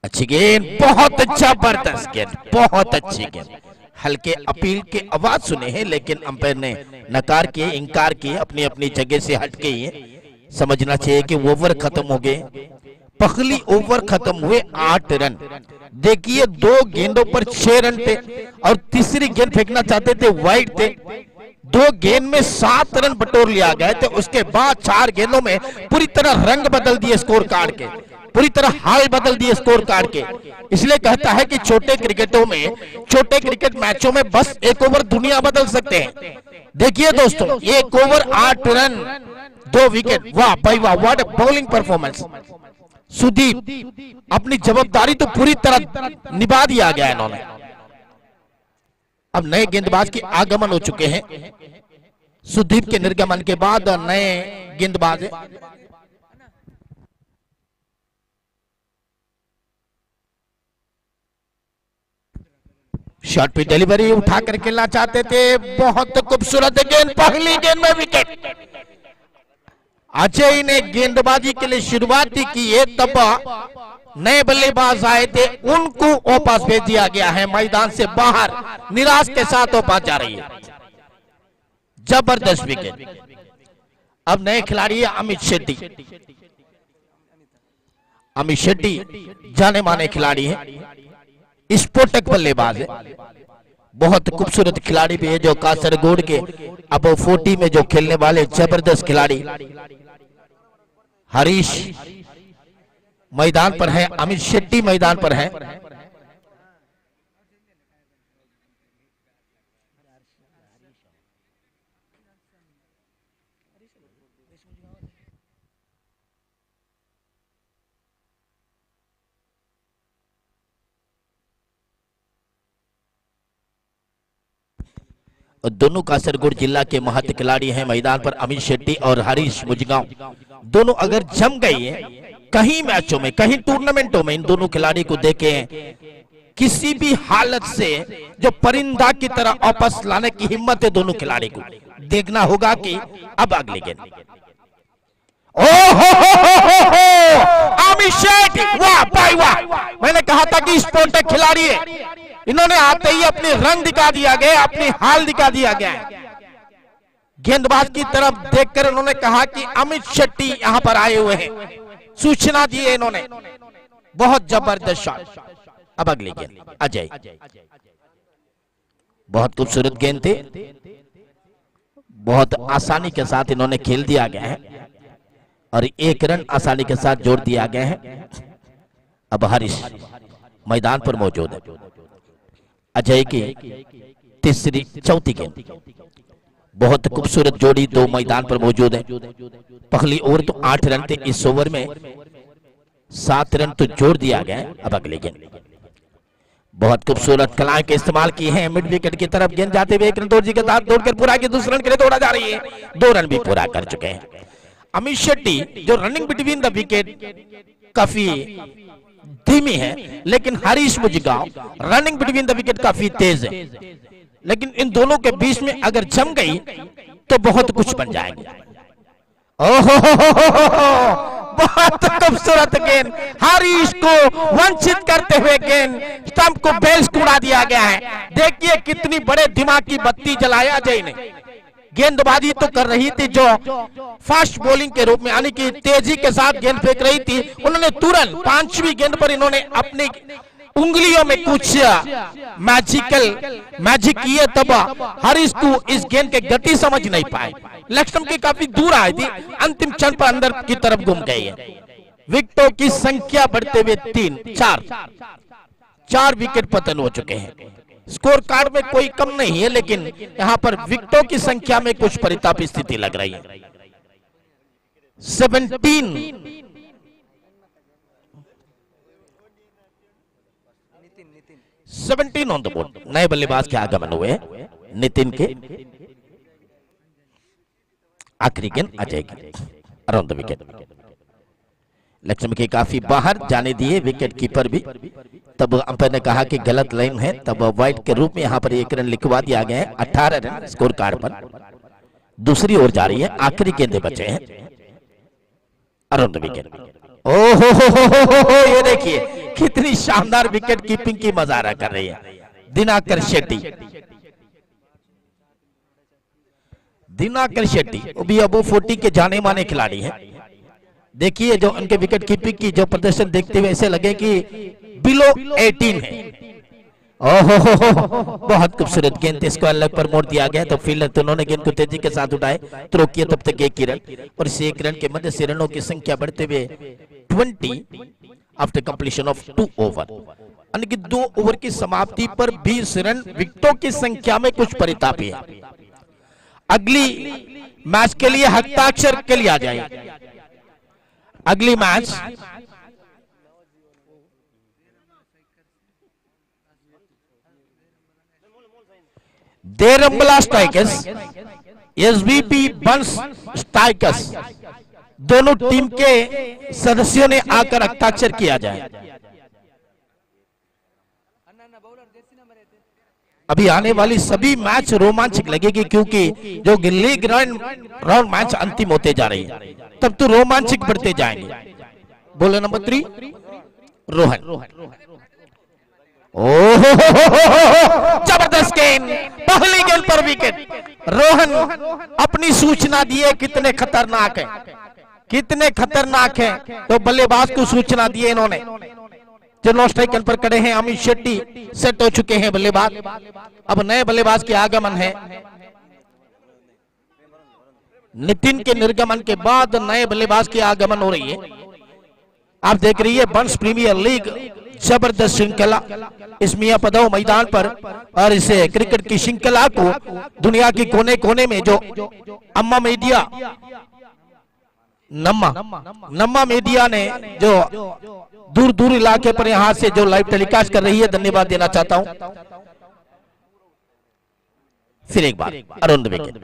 अच्छी गेंद, बहुत जबरदस्त गेंद, बहुत अच्छी गेंद। हल्के अपील के आवाज सुने हैं लेकिन अंपायर ने नकार किए, इंकार किए, अपनी अपनी जगह से हट गई है। समझना चाहिए कि ओवर खत्म हो गए। पहली ओवर खत्म हुए 8 रन। देखिए 2 गेंदों पर 6 रन थे और तीसरी गेंद फेंकना चाहते थे, वाइड थे। 2 गेंद में 7 रन बटोर लिया गया। तो उसके बाद 4 गेंदों में पूरी तरह रंग बदल दिए स्कोर कार्ड के, पूरी तरह हाल बदल दिए स्कोर कार्ड के। इसलिए कहता है कि छोटे क्रिकेटों में, छोटे क्रिकेट मैचों में बस 1 ओवर दुनिया बदल सकते हैं। देखिए दोस्तों, 1 ओवर 8 रन, 2 विकेट। वाह भाई वाह, what a bowling performance. Sudeep अपनी जवाबदारी तो पूरी तरह निभा दिया गया इन्होंने। अब नए गेंदबाज के आगमन हो चुके हैं। सुदीप के निर्गमन के बाद नए गेंदबाज है। शॉट पे डिलीवरी उठा कर खेलना चाहते थे, बहुत खूबसूरत गेंद, पहली गेंद में विकेट। अजय ने गेंदबाजी के लिए शुरुआत की है, तब नए बल्लेबाज आए थे, उनको वापस भेज दिया गया है मैदान से बाहर। निराश के साथ वापस जा रही है। जबरदस्त विकेट। अब नए खिलाड़ी है अमित शेट्टी। अमित शेट्टी जाने माने खिलाड़ी है, स्फोटक बल्लेबाज है, बहुत खूबसूरत खिलाड़ी भी है, जो कासरगोड के अब 40 में जो खेलने वाले जबरदस्त खिलाड़ी। हरीश मैदान पर है, अमित शेट्टी मैदान पर है। दोनों कासरगोड जिला के महत्व खिलाड़ी हैं मैदान पर, अमित शेट्टी और हरीश मुजगांव। दोनों अगर जम गई है कहीं मैचों में, कहीं टूर्नामेंटों में, इन दोनों खिलाड़ी को देखें, किसी भी हालत से जो परिंदा की तरह वापस लाने की हिम्मत है दोनों खिलाड़ी को। देखना होगा कि अब अगली गेंद। अमित शेट्टी, वाह भाई वाह, मैंने कहा था कि स्फोटक खिलाड़ी है। इन्होंने आते ही अपनी रंग दिखा दिया गया, अपनी हाल दिखा दिया गया। गेंदबाज की तरफ देखकर उन्होंने कहा कि अमित शेट्टी यहां पर आए हुए हैं, सूचना दी है इन्होंने। बहुत जबरदस्त शॉट। अब अगली गेंद अजय, बहुत खूबसूरत गेंद थे, बहुत आसानी के साथ इन्होंने खेल दिया गया है और 1 रन आसानी के साथ जोड़ दिया गया है। अब हरीश मैदान पर मौजूद है। अजय की चौथी गेंद, बहुत खूबसूरत जोड़ी 2 मैदान पर मौजूद है। पहली ओवर तो 8 रन थे, इस ओवर में 7 रन तो जोड़ दिया गया है। अब अगली गेंद, बहुत खूबसूरत कलाएं के इस्तेमाल की हैं। मिड विकेट की तरफ गेंद जाते हुए 1 रन तोड़ जी के साथ दौड़कर पूरा की, दूसरे रन के लिए दौड़ा जा रही है, 2 रन भी पूरा कर चुके हैं। अमित शेट्टी जो रनिंग बिटवीन द विकेट काफी धीमी है, लेकिन Harish Mujgaon running between the wicket काफी तेज है। लेकिन इन दोनों के बीच में अगर जम गई तो बहुत कुछ बन जाएंगे। ओहो, बहुत खूबसूरत गेंद, हरीश को वंचित करते हुए गेंद स्टंप को बेल्स उड़ा दिया गया है। देखिए कितनी बड़े दिमाग की बत्ती जलाया अजय ने। गेंदबाजी तो कर रही थी, जो फास्ट बॉलिंग के रूप में यानी कि तेजी के साथ गेंद फेंक रही थी, उन्होंने तुरंत 5वीं गेंद पर इन्होंने अपनी उंगलियों में कुछ मैजिक किए, तब हरीश तू इस गेंद के गति समझ नहीं पाए, लेग स्टंप के काफी दूर आई थी, अंतिम क्षण पर अंदर की तरफ घूम गई है। विकेटों की संख्या बढ़ते हुए 4 विकेट पतन हो चुके हैं। स्कोर कार्ड में कोई कम नहीं है, लेकिन यहां पर विकेटों की संख्या में कुछ परितापी स्थिति लग रही है। 17 ऑन द बोर्ड। नए बल्लेबाज के आगमन हुए नितिन के, आखिरी गेंद अजय की अराउंड द विकेट। लक्ष्मी के काफी बाहर जाने दिए विकेट कीपर भी, तब अंपायर ने कहा कि गलत लाइन है, तब वाइड के रूप में यहां पर 1 रन लिखवा दिया गया है। 18 रन स्कोर कार्ड पर। दूसरी ओर जा रही है, आखिरी गेंदे बचे हैं अराउंड द विकेट। ओहो, ये देखिए कितनी शानदार विकेट कीपिंग की मजारा कर रही है दिनाकर शेट्टी। दिनाकर शेट्टी भी अबो 40 के जाने माने खिलाड़ी हैं। देखिए जो उनके विकेट कीपिंग की जो प्रदर्शन देखते हुए ऐसे लगे कि बिलो 18 है। ओहो, बहुत खूबसूरत गेंद, इसको अलग पर मोड़ दिया गया, तो फील्डर तो उन्होंने गेंद को तेजी के साथ उठाए, तो रोकिए तब तक 1 रन, और इस 1 रन के मध्य से रनों की संख्या बढ़ते हुए 20 आफ्टर कंप्लीशन ऑफ 2 ओवर, यानी कि 2 ओवर की समाप्ति पर 20 रन। विकेटों की संख्या में कुछ परितापी है। अगली मैच के लिए हस्ताक्षर के लिए आ जाए। अगली match देरंबला strikers, SBP Bunts strikers, दोनों टीम के सदस्यों ने आकर हस्ताक्षर किया जाए। अभी आने वाली सभी मैच रोमांचक लगेगी, क्योंकि जो लीग राउंड मैच अंतिम होते जा रही है, तब तो रोमांचक बढ़ते जाएंगे। बोलो नंबर 3 रोहन। ओहो, जबरदस्त गेंद, पहली गेंद पर विकेट। रोहन अपनी सूचना दिए कितने खतरनाक है, कितने खतरनाक है, तो बल्लेबाज को सूचना दिए इन्होंने। जो नो स्ट्राइक पर खड़े हैं अमित शेट्टी, सेट हो चुके हैं बल्लेबाज। अब नए बल्लेबाज के आगमन है। नितिन के निर्गमन के बाद नए बल्लेबाज की आगमन हो रही है। आप देख रही है बंस प्रीमियर लीग जबरदस्त श्रृंखला इस मियां पदाओ मैदान पर, और इसे क्रिकेट की श्रृंखला को दुनिया के कोने कोने में जो अम्मा मीडिया नम्मा मीडिया ने जो दूर दूर इलाके पर यहां से जो लाइव टेलीकास्ट कर रही है, धन्यवाद देना चाहता हूं। फिर एक बार अरुण विकेट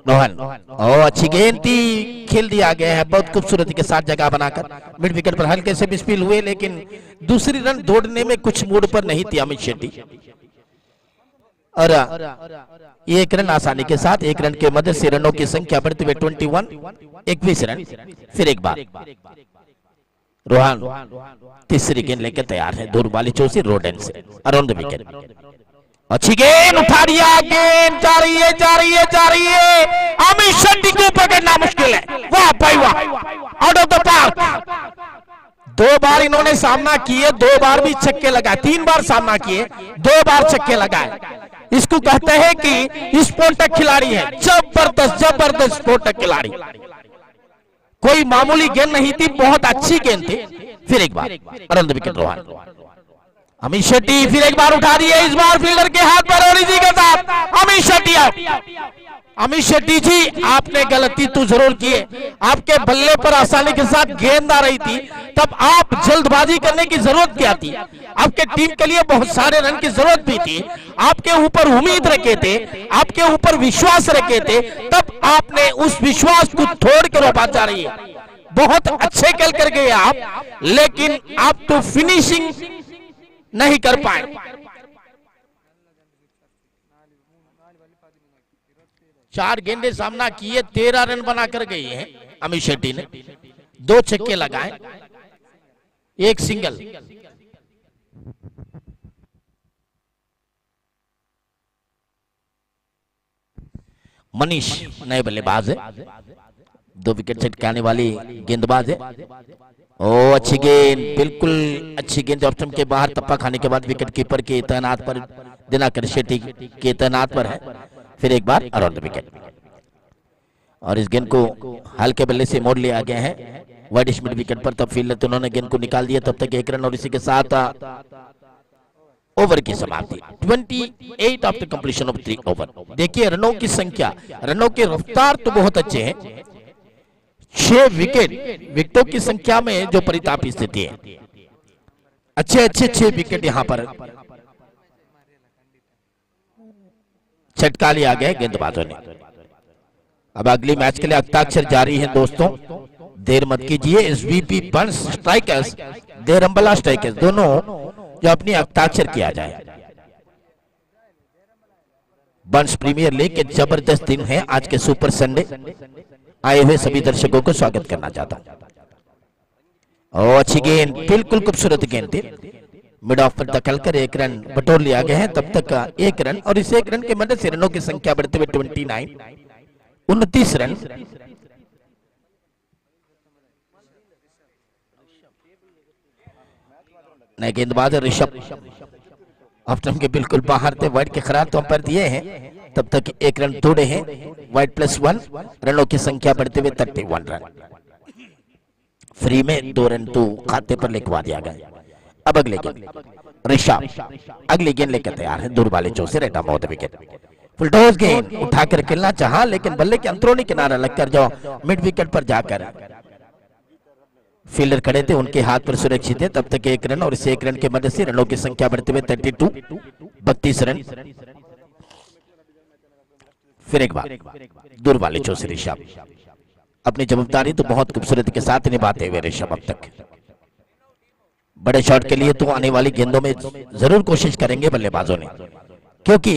रोहन, अच्छी गेंद थी, खेल दिया गया है बहुत खूबसूरती के साथ जगह बनाकर। मिड विकेट पर हल्के से मिसफील हुए, लेकिन दूसरी रन दौड़ने में कुछ मूड पर नहीं थी अमित शेट्टी, और 1 रन आसानी के साथ 1 रन के मदद से रनों की संख्या बढ़ते हुए 21 रन। फिर एक बार रोहन तीसरी गेंद लेकर तैयार है, दूर वाली चौसी रोडन से अराउंड द विकेट। अच्छी गेंद उठा दिया, गेंद जा रही है। अमित शेट्टी को पकड़ना मुश्किल है। वाह भाई वाह, आउट ऑफ द पार्क। 2 बार इन्होंने सामना किए, 2 बार भी छक्के लगाए, 3 बार सामना किए, 2 बार छक्के लगाए। इसको कहते हैं कि स्फोटक खिलाड़ी है, जबरदस्त स्फोटक खिलाड़ी। कोई मामूली गेंद नहीं थी, बहुत अच्छी गेंद थी। फिर एक बार around the wicket Rohan. Amit Shetty फिर एक बार उठा दिए, इस बार फील्डर के हाथ पर और इसी के साथ अमित शेट्टी आउट। अमित शेट्टी जी, आपने गलती तो जरूर की है, आपके बल्ले पर आसानी के साथ गेंद आ रही थी, तब आप जल्दबाजी करने की जरूरत क्या थी? आपके टीम के लिए बहुत सारे रन की जरूरत भी थी, आपके ऊपर उम्मीद रखे थे, आपके ऊपर विश्वास रखे थे, तब आपने उस विश्वास को तोड़ कर वापस जा रही है। बहुत अच्छे खेल कर गए आप, लेकिन आप तो फिनिशिंग नहीं कर पाए। चार गेंदे सामना किए, 13 रन बनाकर गई है अमित शेट्टी ने। 2 छक्के लगाए, 1 सिंगल। मनीष नए बल्लेबाज है, 2 विकेट सेट आने वाली गेंदबाज है। ओ अच्छी गेंद, बिल्कुल अच्छी गेंद ऑफ स्टंप के बाहर, तप्पा खाने के बाद विकेट कीपर के तैनात पर, दिनाकर शेट्टी के तैनात पर है। फिर एक बार अराउंड द विकेट और इस गेंद को हल्के बल्ले से मोड़ लिया गया है वाइड मिड विकेट पर। तब फील्डर उन्होंने गेंद को निकाल दिया, तब तक 1 रन और इसी के साथ ओवर की समाप्ति। 28 आफ्टर कंप्लीशन ऑफ 3 ओवर। देखिए रनों की संख्या, रनों के रफ्तार तो बहुत अच्छे हैं। 6 विकेटों की संख्या में जो परितापी स्थिति है, अच्छे 6 विकेट यहां पर छटका लिया गया गेंदबाजों ने। अब अगली मैच के लिए हस्ताक्षर जारी है दोस्तों, देर मत कीजिए। SBP Bunts strikers, Derambala strikers, दोनों जो अपनी हस्ताक्षर किया जाए। बंस प्रीमियर लीग के जबरदस्त दिन है आज के सुपर संडे। आए हुए सभी दर्शकों को स्वागत करना चाहता हूं। और अच्छी गेंद, बिल्कुल खूबसूरत गेंद थी, मिड ऑफ पर दखल कर 1 रन बटोर लिया गया है। तब तक 1 रन और इस 1 रन की मदद से रनों की संख्या बढ़ते हुए 29 रन। नए गेंदबाज ऋषभ ऑफ स्टंप के बिल्कुल बाहर थे, वाइड के खराब तो अंपायर दिए हैं। तब तक 1 रन तोड़े हैं, वाइड +1, रनों की संख्या बढ़ते हुए 31 रन। फ्री में 2 रन तो खाते पर लिखवा दिया गया। अब अगले गेंद ऋषभ अगली गेंद लेकर तैयार है, दूर वाले चौसे रेटा मौत विकेट। फुलटॉस गेंद उठाकर खेलना चाहा, लेकिन बल्ले के अंदरूनी किनारा लगकर जो मिड विकेट पर जाकर फील्डर खड़े थे उनके हाथ पर सुरक्षित है। तब तक 1 रन और इस 1 रन की मदद से रनों की संख्या बढ़ते हुए 32 रन। फिर एक बार दूर वाले चौसे ऋषभ, अपनी जवाबदारी तो बहुत खूबसूरती के साथ निभाते हुए ऋषभ अब तक बड़े शॉट के लिए तो आने वाली गेंदों में जरूर कोशिश करेंगे बल्लेबाजों ने, क्योंकि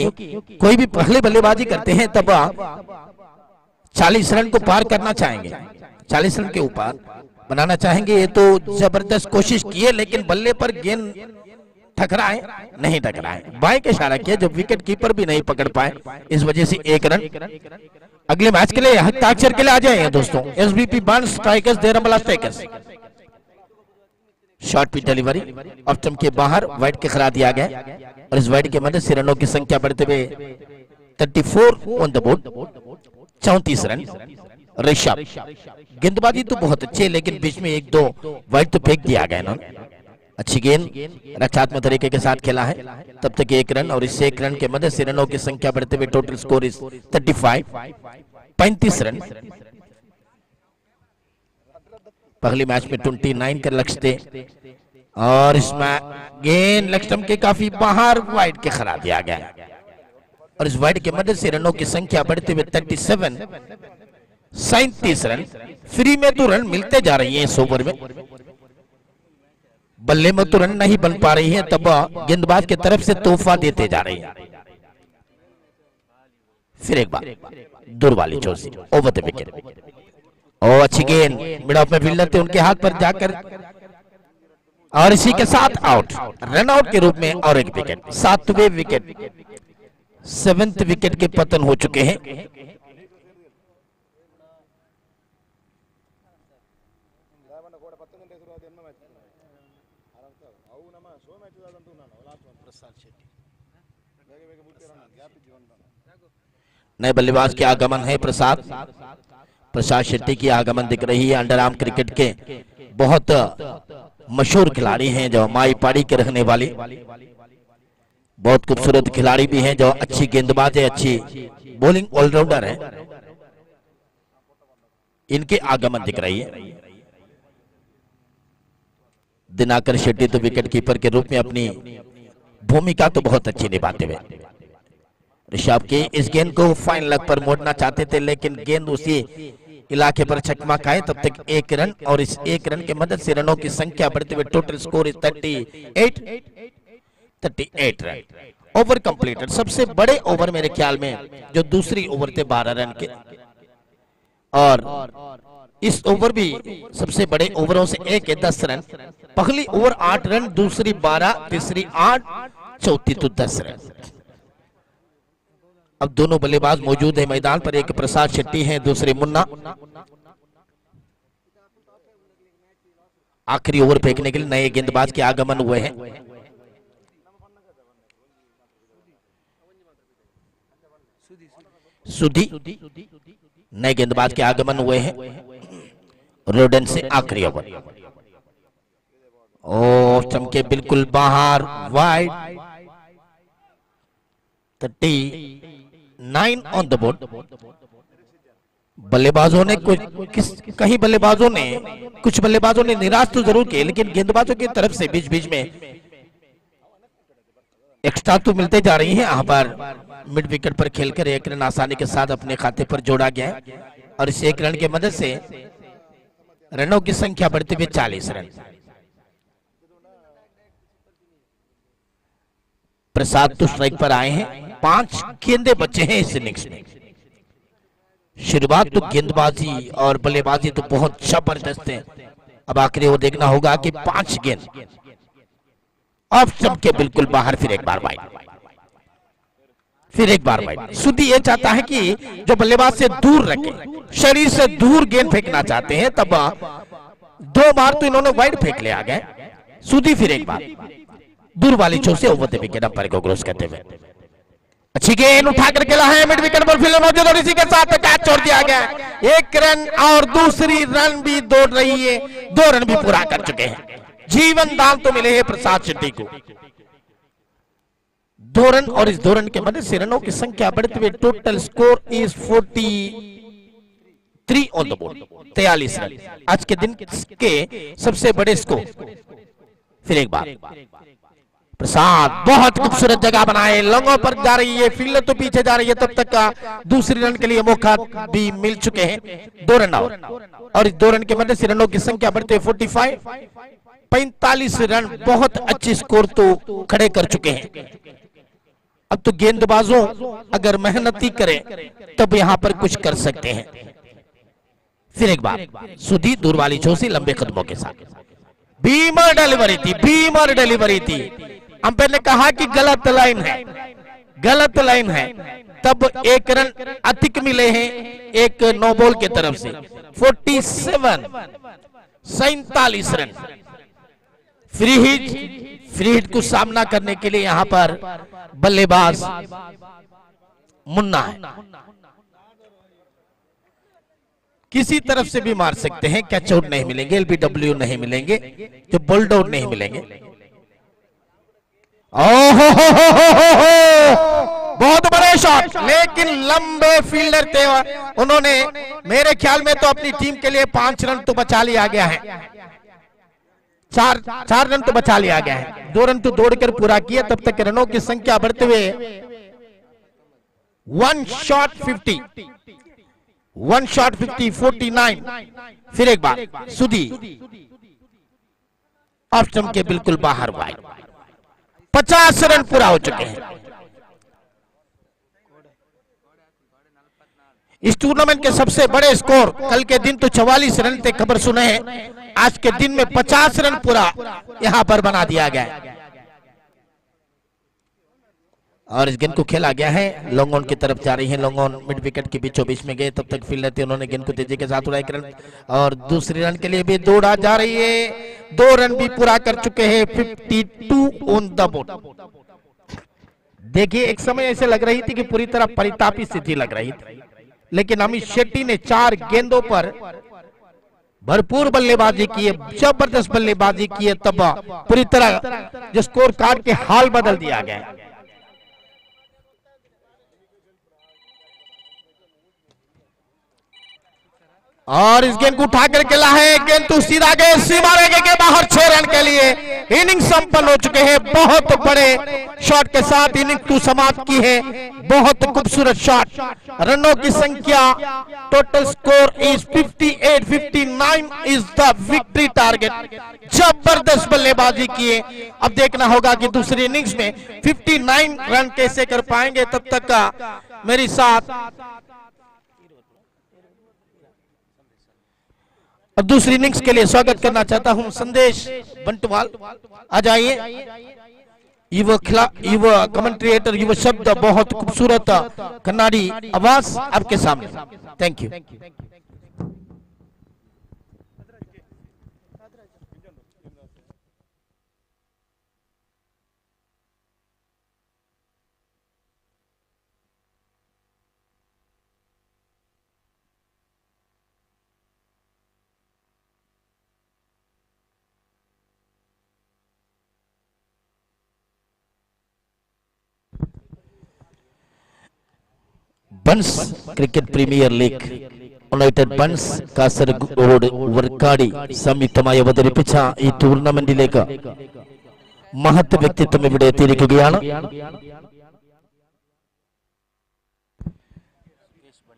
कोई भी पहले बल्लेबाजी करते हैं तब 40 रन को पार करना चाहेंगे, 40 रन के ऊपर बनाना चाहेंगे। ये तो जबरदस्त कोशिश की है, लेकिन बल्ले पर गेंद टकराए नहीं टकराए, बाएं के इशारा किया जब विकेट कीपर भी नहीं पकड़ पाए, इस वजह से 1 रन। अगले मैच के लिए हस्ताक्षर के लिए आ जाएंगे दोस्तों SBP Bunts strikers, Derambala strikers. Short pitch delivery off stump के बाहर वाइड के खिला दिया गया और इस वाइड की मदद से रनों की संख्या बढ़ते हुए 34 on the board, 34 run. Rishabh गेंदबाजी तो बहुत अच्छी है, लेकिन बीच में 1-2 वाइड तो फेंक दिया गया ना। अच्छी गेंद रक्षात्मक तरीके के साथ खेला है। तब तक 1 रन और इस 1 रन के मदद से रनों की संख्या बढ़ते हुए टोटल स्कोर इज 35 रन। पहले मैच में 29 का लक्ष्य थे और इसमें गेंद लक्ष्य के काफी बाहर वाइड के खिला दिया गया और इस वाइड की मदद से रनों की संख्या बढ़ते हुए 37 रन। फ्री में तो रन मिलते जा रही है इस ओवर में, बल्ले में तो रन नहीं बन पा रही है, तब गेंदबाज की तरफ से तोहफा देते जा रही है। फिर एक बार दूर वाली चौसी ओवर द विकेट और अच्छी गेंद मिड ऑफ में फील्डर थे उनके हाथ पर जाकर और इसी के साथ आउट, रन आउट के रूप में और 1 विकेट। 7वें विकेट, 7th विकेट के पतन हो चुके हैं। नए बल्लेबाज के आगमन है प्रसाद शेट्टी की आगमन दिख रही है। अंडर आर्म क्रिकेट के बहुत मशहूर खिलाड़ी हैं जो माई पाड़ी के रहने वाले, बहुत खूबसूरत खिलाड़ी भी हैं जो अच्छी गेंदबाज है, अच्छी बॉलिंग ऑलराउंडर है। इनके आगमन दिख रही है। दिनाकर शेट्टी तो विकेट कीपर के रूप में अपनी भूमिका तो बहुत अच्छी निभाते हुए ऋषभ के इस गेंद को फाइन लेग पर मोड़ना चाहते थे, लेकिन गेंद उसी इलाके पर चकमा खाए। तब तक 1 रन और इस 1 रन की मदद से रनों की संख्या बढ़ते हुए total score is 38 run. Over completed, सबसे बड़े ओवर मेरे ख्याल में जो दूसरी ओवर थे 12 रन के, और इस ओवर भी सबसे बड़े ओवरों से एक है 10 रन। पहली ओवर 8 रन, दूसरी 12, तीसरी 8, चौथी तो 10 रन। अब दोनों बल्लेबाज मौजूद है मैदान पर, एक प्रसाद शेट्टी हैं, दूसरे मुन्ना। आखिरी ओवर फेंकने के लिए नए गेंदबाज के आगमन हुए हैं। सुधी नए गेंदबाज के आगमन हुए हैं रोडन से। आखिरी ओवर ओ चमके बिल्कुल बाहर, वाइड 39 ऑन द बोर्ड। बल्लेबाजों ने कुछ बल्लेबाजों ने निराश तो जरूर किए, लेकिन गेंदबाजों की तरफ से बीच बीच में एक्स्ट्रा तो मिलते जा रही हैं। यहाँ पर मिड विकेट पर खेलकर एक रन आसानी के साथ अपने खाते पर जोड़ा गया है और इस एक रन की मदद से रनों की संख्या बढ़ते हुए 40 रन। प्रसाद तो स्ट्राइक पर आए हैं, 5 गेंदे बचे हैं इस इनिंग्स में। शुरुआत तो गेंदबाजी और बल्लेबाजी तो बहुत जबरदस्त है। अब आखिरी वो देखना होगा कि 5 गेंद अब चमके बिल्कुल बाहर, फिर एक बार वाइड। सुधी ये चाहता है कि जो बल्लेबाज से दूर रखे, शरीर से दूर गेंद फेंकना चाहते हैं, तब 2 बार तो इन्होंने वाइड फेंक ले आ गए। सुधी फिर एक बार दूर वाली चोट से ओवर द विकेट अंपायर को क्रॉस करते हुए अच्छी गेंद उठा करके लाए मिड विकेट पर फील्डर मौजूद और इसी के साथ कैच छोड़ दिया गया। 1 रन और दूसरी रन भी दौड़ रही है, 2 रन भी पूरा कर चुके हैं। जीवन दान तो मिले हैं प्रसाद शेट्टी को, 2 रन और इस 2 रन के मदद से रनों की संख्या बढ़ते हुए total score is 43 on the board, 43 run. आज के दिन के सबसे बड़े स्कोर। फिर एक बार प्रसाद बहुत खूबसूरत जगह बनाए, लंगों पर जा रही है, फील्डर तो पीछे जा रही है, तब तक का दूसरी रन के लिए मौका भी मिल चुके हैं। 2 रन और इस 2 रन के मदद से रनों की संख्या बढ़ते 45 रन, बहुत अच्छे स्कोर तो खड़े कर चुके हैं। अब तो गेंदबाजों अगर मेहनती करें तब यहां पर कुछ कर सकते हैं। फिर एक बार सुधी दूर वाली चौसी लंबे कदमों के साथ बीमर डिलीवरी थी। अंपायर ने कहा कि गलत लाइन है, तब 1 रन अधिक मिले हैं एक नो बॉल के तरफ से। 47 रन। फ्री हिट को सामना करने के लिए यहां पर बल्लेबाज मुन्ना है, किसी तरफ से भी मार सकते हैं, कैच आउट नहीं मिलेंगे, एलबीडब्ल्यू नहीं मिलेंगे, जो बोल्ड आउट नहीं मिलेंगे। ओहो बहुत बड़े शॉट, लेकिन लंबे फील्डर थे, उन्होंने मेरे ख्याल में तो अपनी टीम के लिए 5 रन तो बचा लिया गया है, 4 रन तो बचा लिया गया है। 2 रन तो दौड़कर पूरा किया, तब तक रनों की संख्या बढ़ते हुए 1 शॉट 50, 49। फिर एक बार सुधी ऑफ स्टंप के बिल्कुल बाहर वाइड। 50 रन पूरा हो चुके हैं। इस टूर्नामेंट के सबसे बड़े स्कोर कल के दिन तो 44 रन थे, खबर सुने हैं, आज के दिन में 50 रन पूरा यहां पर बना दिया गया है। और इस गेंद को खेला गया है, लॉन्ग ऑन की तरफ जा रही है, लॉन्ग ऑन मिड विकेट के बीचों बीच में गए, तब तक फील्डर थे, उन्होंने गेंद को तेजी के साथ उड़ा 1 रन और दूसरी रन के लिए भी दौड़ा जा रही है। 2 रन भी पूरा कर चुके हैं, 52 ऑन द बोर्ड। देखिए एक समय ऐसे लग रही थी कि पूरी तरह परितापी स्थिति लग रही थी, लेकिन अमित शेट्टी ने 4 गेंदों पर भरपूर बल्लेबाजी की है, जबरदस्त बल्लेबाजी की है, तब पूरी तरह जो स्कोर कार्ड के हाल बदल दिया गया है। और इस गेंद को उठा करके ला है, गेंद तो सीधा गए सीमा रेखा के बाहर, 6 रन के लिए इनिंग संपन्न हो चुके हैं। बहुत बड़े शॉट के साथ इनिंग को समाप्त की है, बहुत खूबसूरत शॉट। रनों की संख्या total score is 58, 59 is the victory target. जबरदस्त बल्लेबाजी किए। अब देखना होगा कि दूसरी इनिंग्स में 59 रन कैसे कर पाएंगे। तब तक का मेरे साथ अब दूसरी इनिंग्स के लिए स्वागत करना चाहता हूं संदेश बंटवाल, आ जाइए। युवा कमेंट्रेटर, युवा शब्द, बहुत खूबसूरत कन्नाडी आवाज आपके सामने। Thank you. Bunts cricket premier league united Bunts Kasaragod Varkadi സംയുക്തമായി അവതരിപ്പിച്ച ഈ ടൂർണമെന്റിലേക്ക് മഹത് വ്യക്തിത്വം ഇവിടെ എത്തിയിരിക്കുകയാണ്.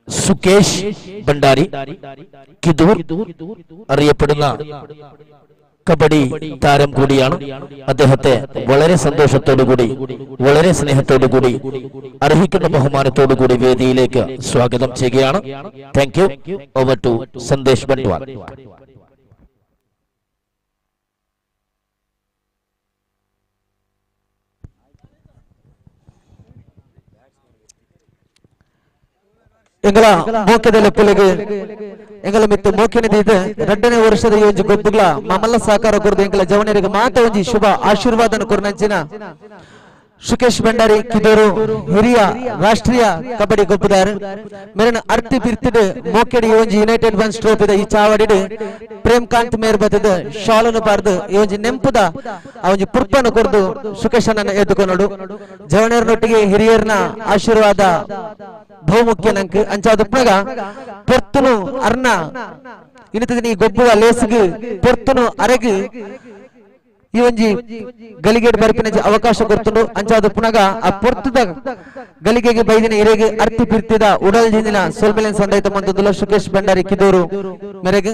സുകേഷ് ഭണ്ഡാരി കിദൂർ അറിയപ്പെടുന്ന കബഡി താരം കൂടിയാണ്. അദ്ദേഹത്തെ വളരെ സന്തോഷത്തോടുകൂടി, വളരെ സ്നേഹത്തോടുകൂടി, അർഹിക്കുന്ന ബഹുമാനത്തോടുകൂടി വേദിയിലേക്ക് സ്വാഗതം ചെയ്യുകയാണ്. Thank you. Over to Sandesh Bantwal. ಎಂಗಳ ಮೋಕ್ಯದ ಪುಲಿಗೆ ಎಂಗಳ ಮಿತ್ತು ಮೋಕ್ಯನಿದೆ ಇದು 2ನೇ ವರ್ಷದ ಈ ಒಂಜಿ ಗೊಬ್ಬುಗಳ ಮಮಲ್ಲ ಸಹಕಾರ ಕೊರದು ಎಂಗಳ ಜವನರಿಗೆ ಮಾತ ಒಂಜಿ ಶುಭ ಆಶೀರ್ವಾದನ ಕೊರನಂಚಿನ ಸುಕೇಶ್ ಭಂಡಾರಿ ಕಿದೂರು ಹಿರಿಯ ರಾಷ್ಟ್ರೀಯ ಕಬಡ್ಡಿ ಗೊಬ್ಬುದಾರ ಮೇರನ ಅರ್ತಿ ಬಿರ್ತಿಡ್ ಮೋಕೆಡಿ ಒಂಜಿ ಯುನೈಟೆಡ್ ಬನ್ಸ್ ಟ್ರೋಫಿದ ಈ ಚಾವಡಿಡ್ ಪ್ರೇಮ್ಕಾಂತ್ ಮೇರ್ ಬತ್ತದ ಶಾಲನು ಪಾರ್ದು ಈ ಒಂಜಿ ನೆಂಪುದ ಆ ಒಂಜಿ ಪುರ್ಪನ್ನು ಕೊರ್ದು ಸುಕೇಶ್ ಅನ್ನ ಎದ್ದುಕೊಂಡಡು ಜವನರನೊಟ್ಟಿಗೆ ಹಿರಿಯರ್ನ ಆಶೀರ್ವಾದ ಬಹುಮುಖ್ಯ ನಂಕ್ ಅಂಚಾದುಪ್ಪನಾಗ ಪೊರ್ತುನು ಅರ್ನ ಇನ್ನಿತದ ಈ ಗೊಬ್ಬುವ ಲೇಸಿಗೆ ಪೊರ್ತುನು ಅರೆಗೆ ಈ ಒಂಜಿ ಗಲಿಗೆಡ್ ಬರ್ಪಿನ ಅವಕಾಶ ಕೊರ್ತುಂಡು ಅಂಚಾದ ಪುನಗ ಆ ಪೊರ್ತುದ ಗಲಿಗೆಗೆ ಬೈದಿನ ಇರೆಗೆ ಅರ್ತಿ ಪಿರ್ತಿದ ಉಡಲ್ ಜಿಂದಿನ ಸೋಲ್ಮೆಲೆನ್ ಸಂದೈತ ಮಂತುದುಲ ಸುಕೇಶ್ ಭಂಡಾರಿ ಕಿದೂರು ಮೇರೆಗೆ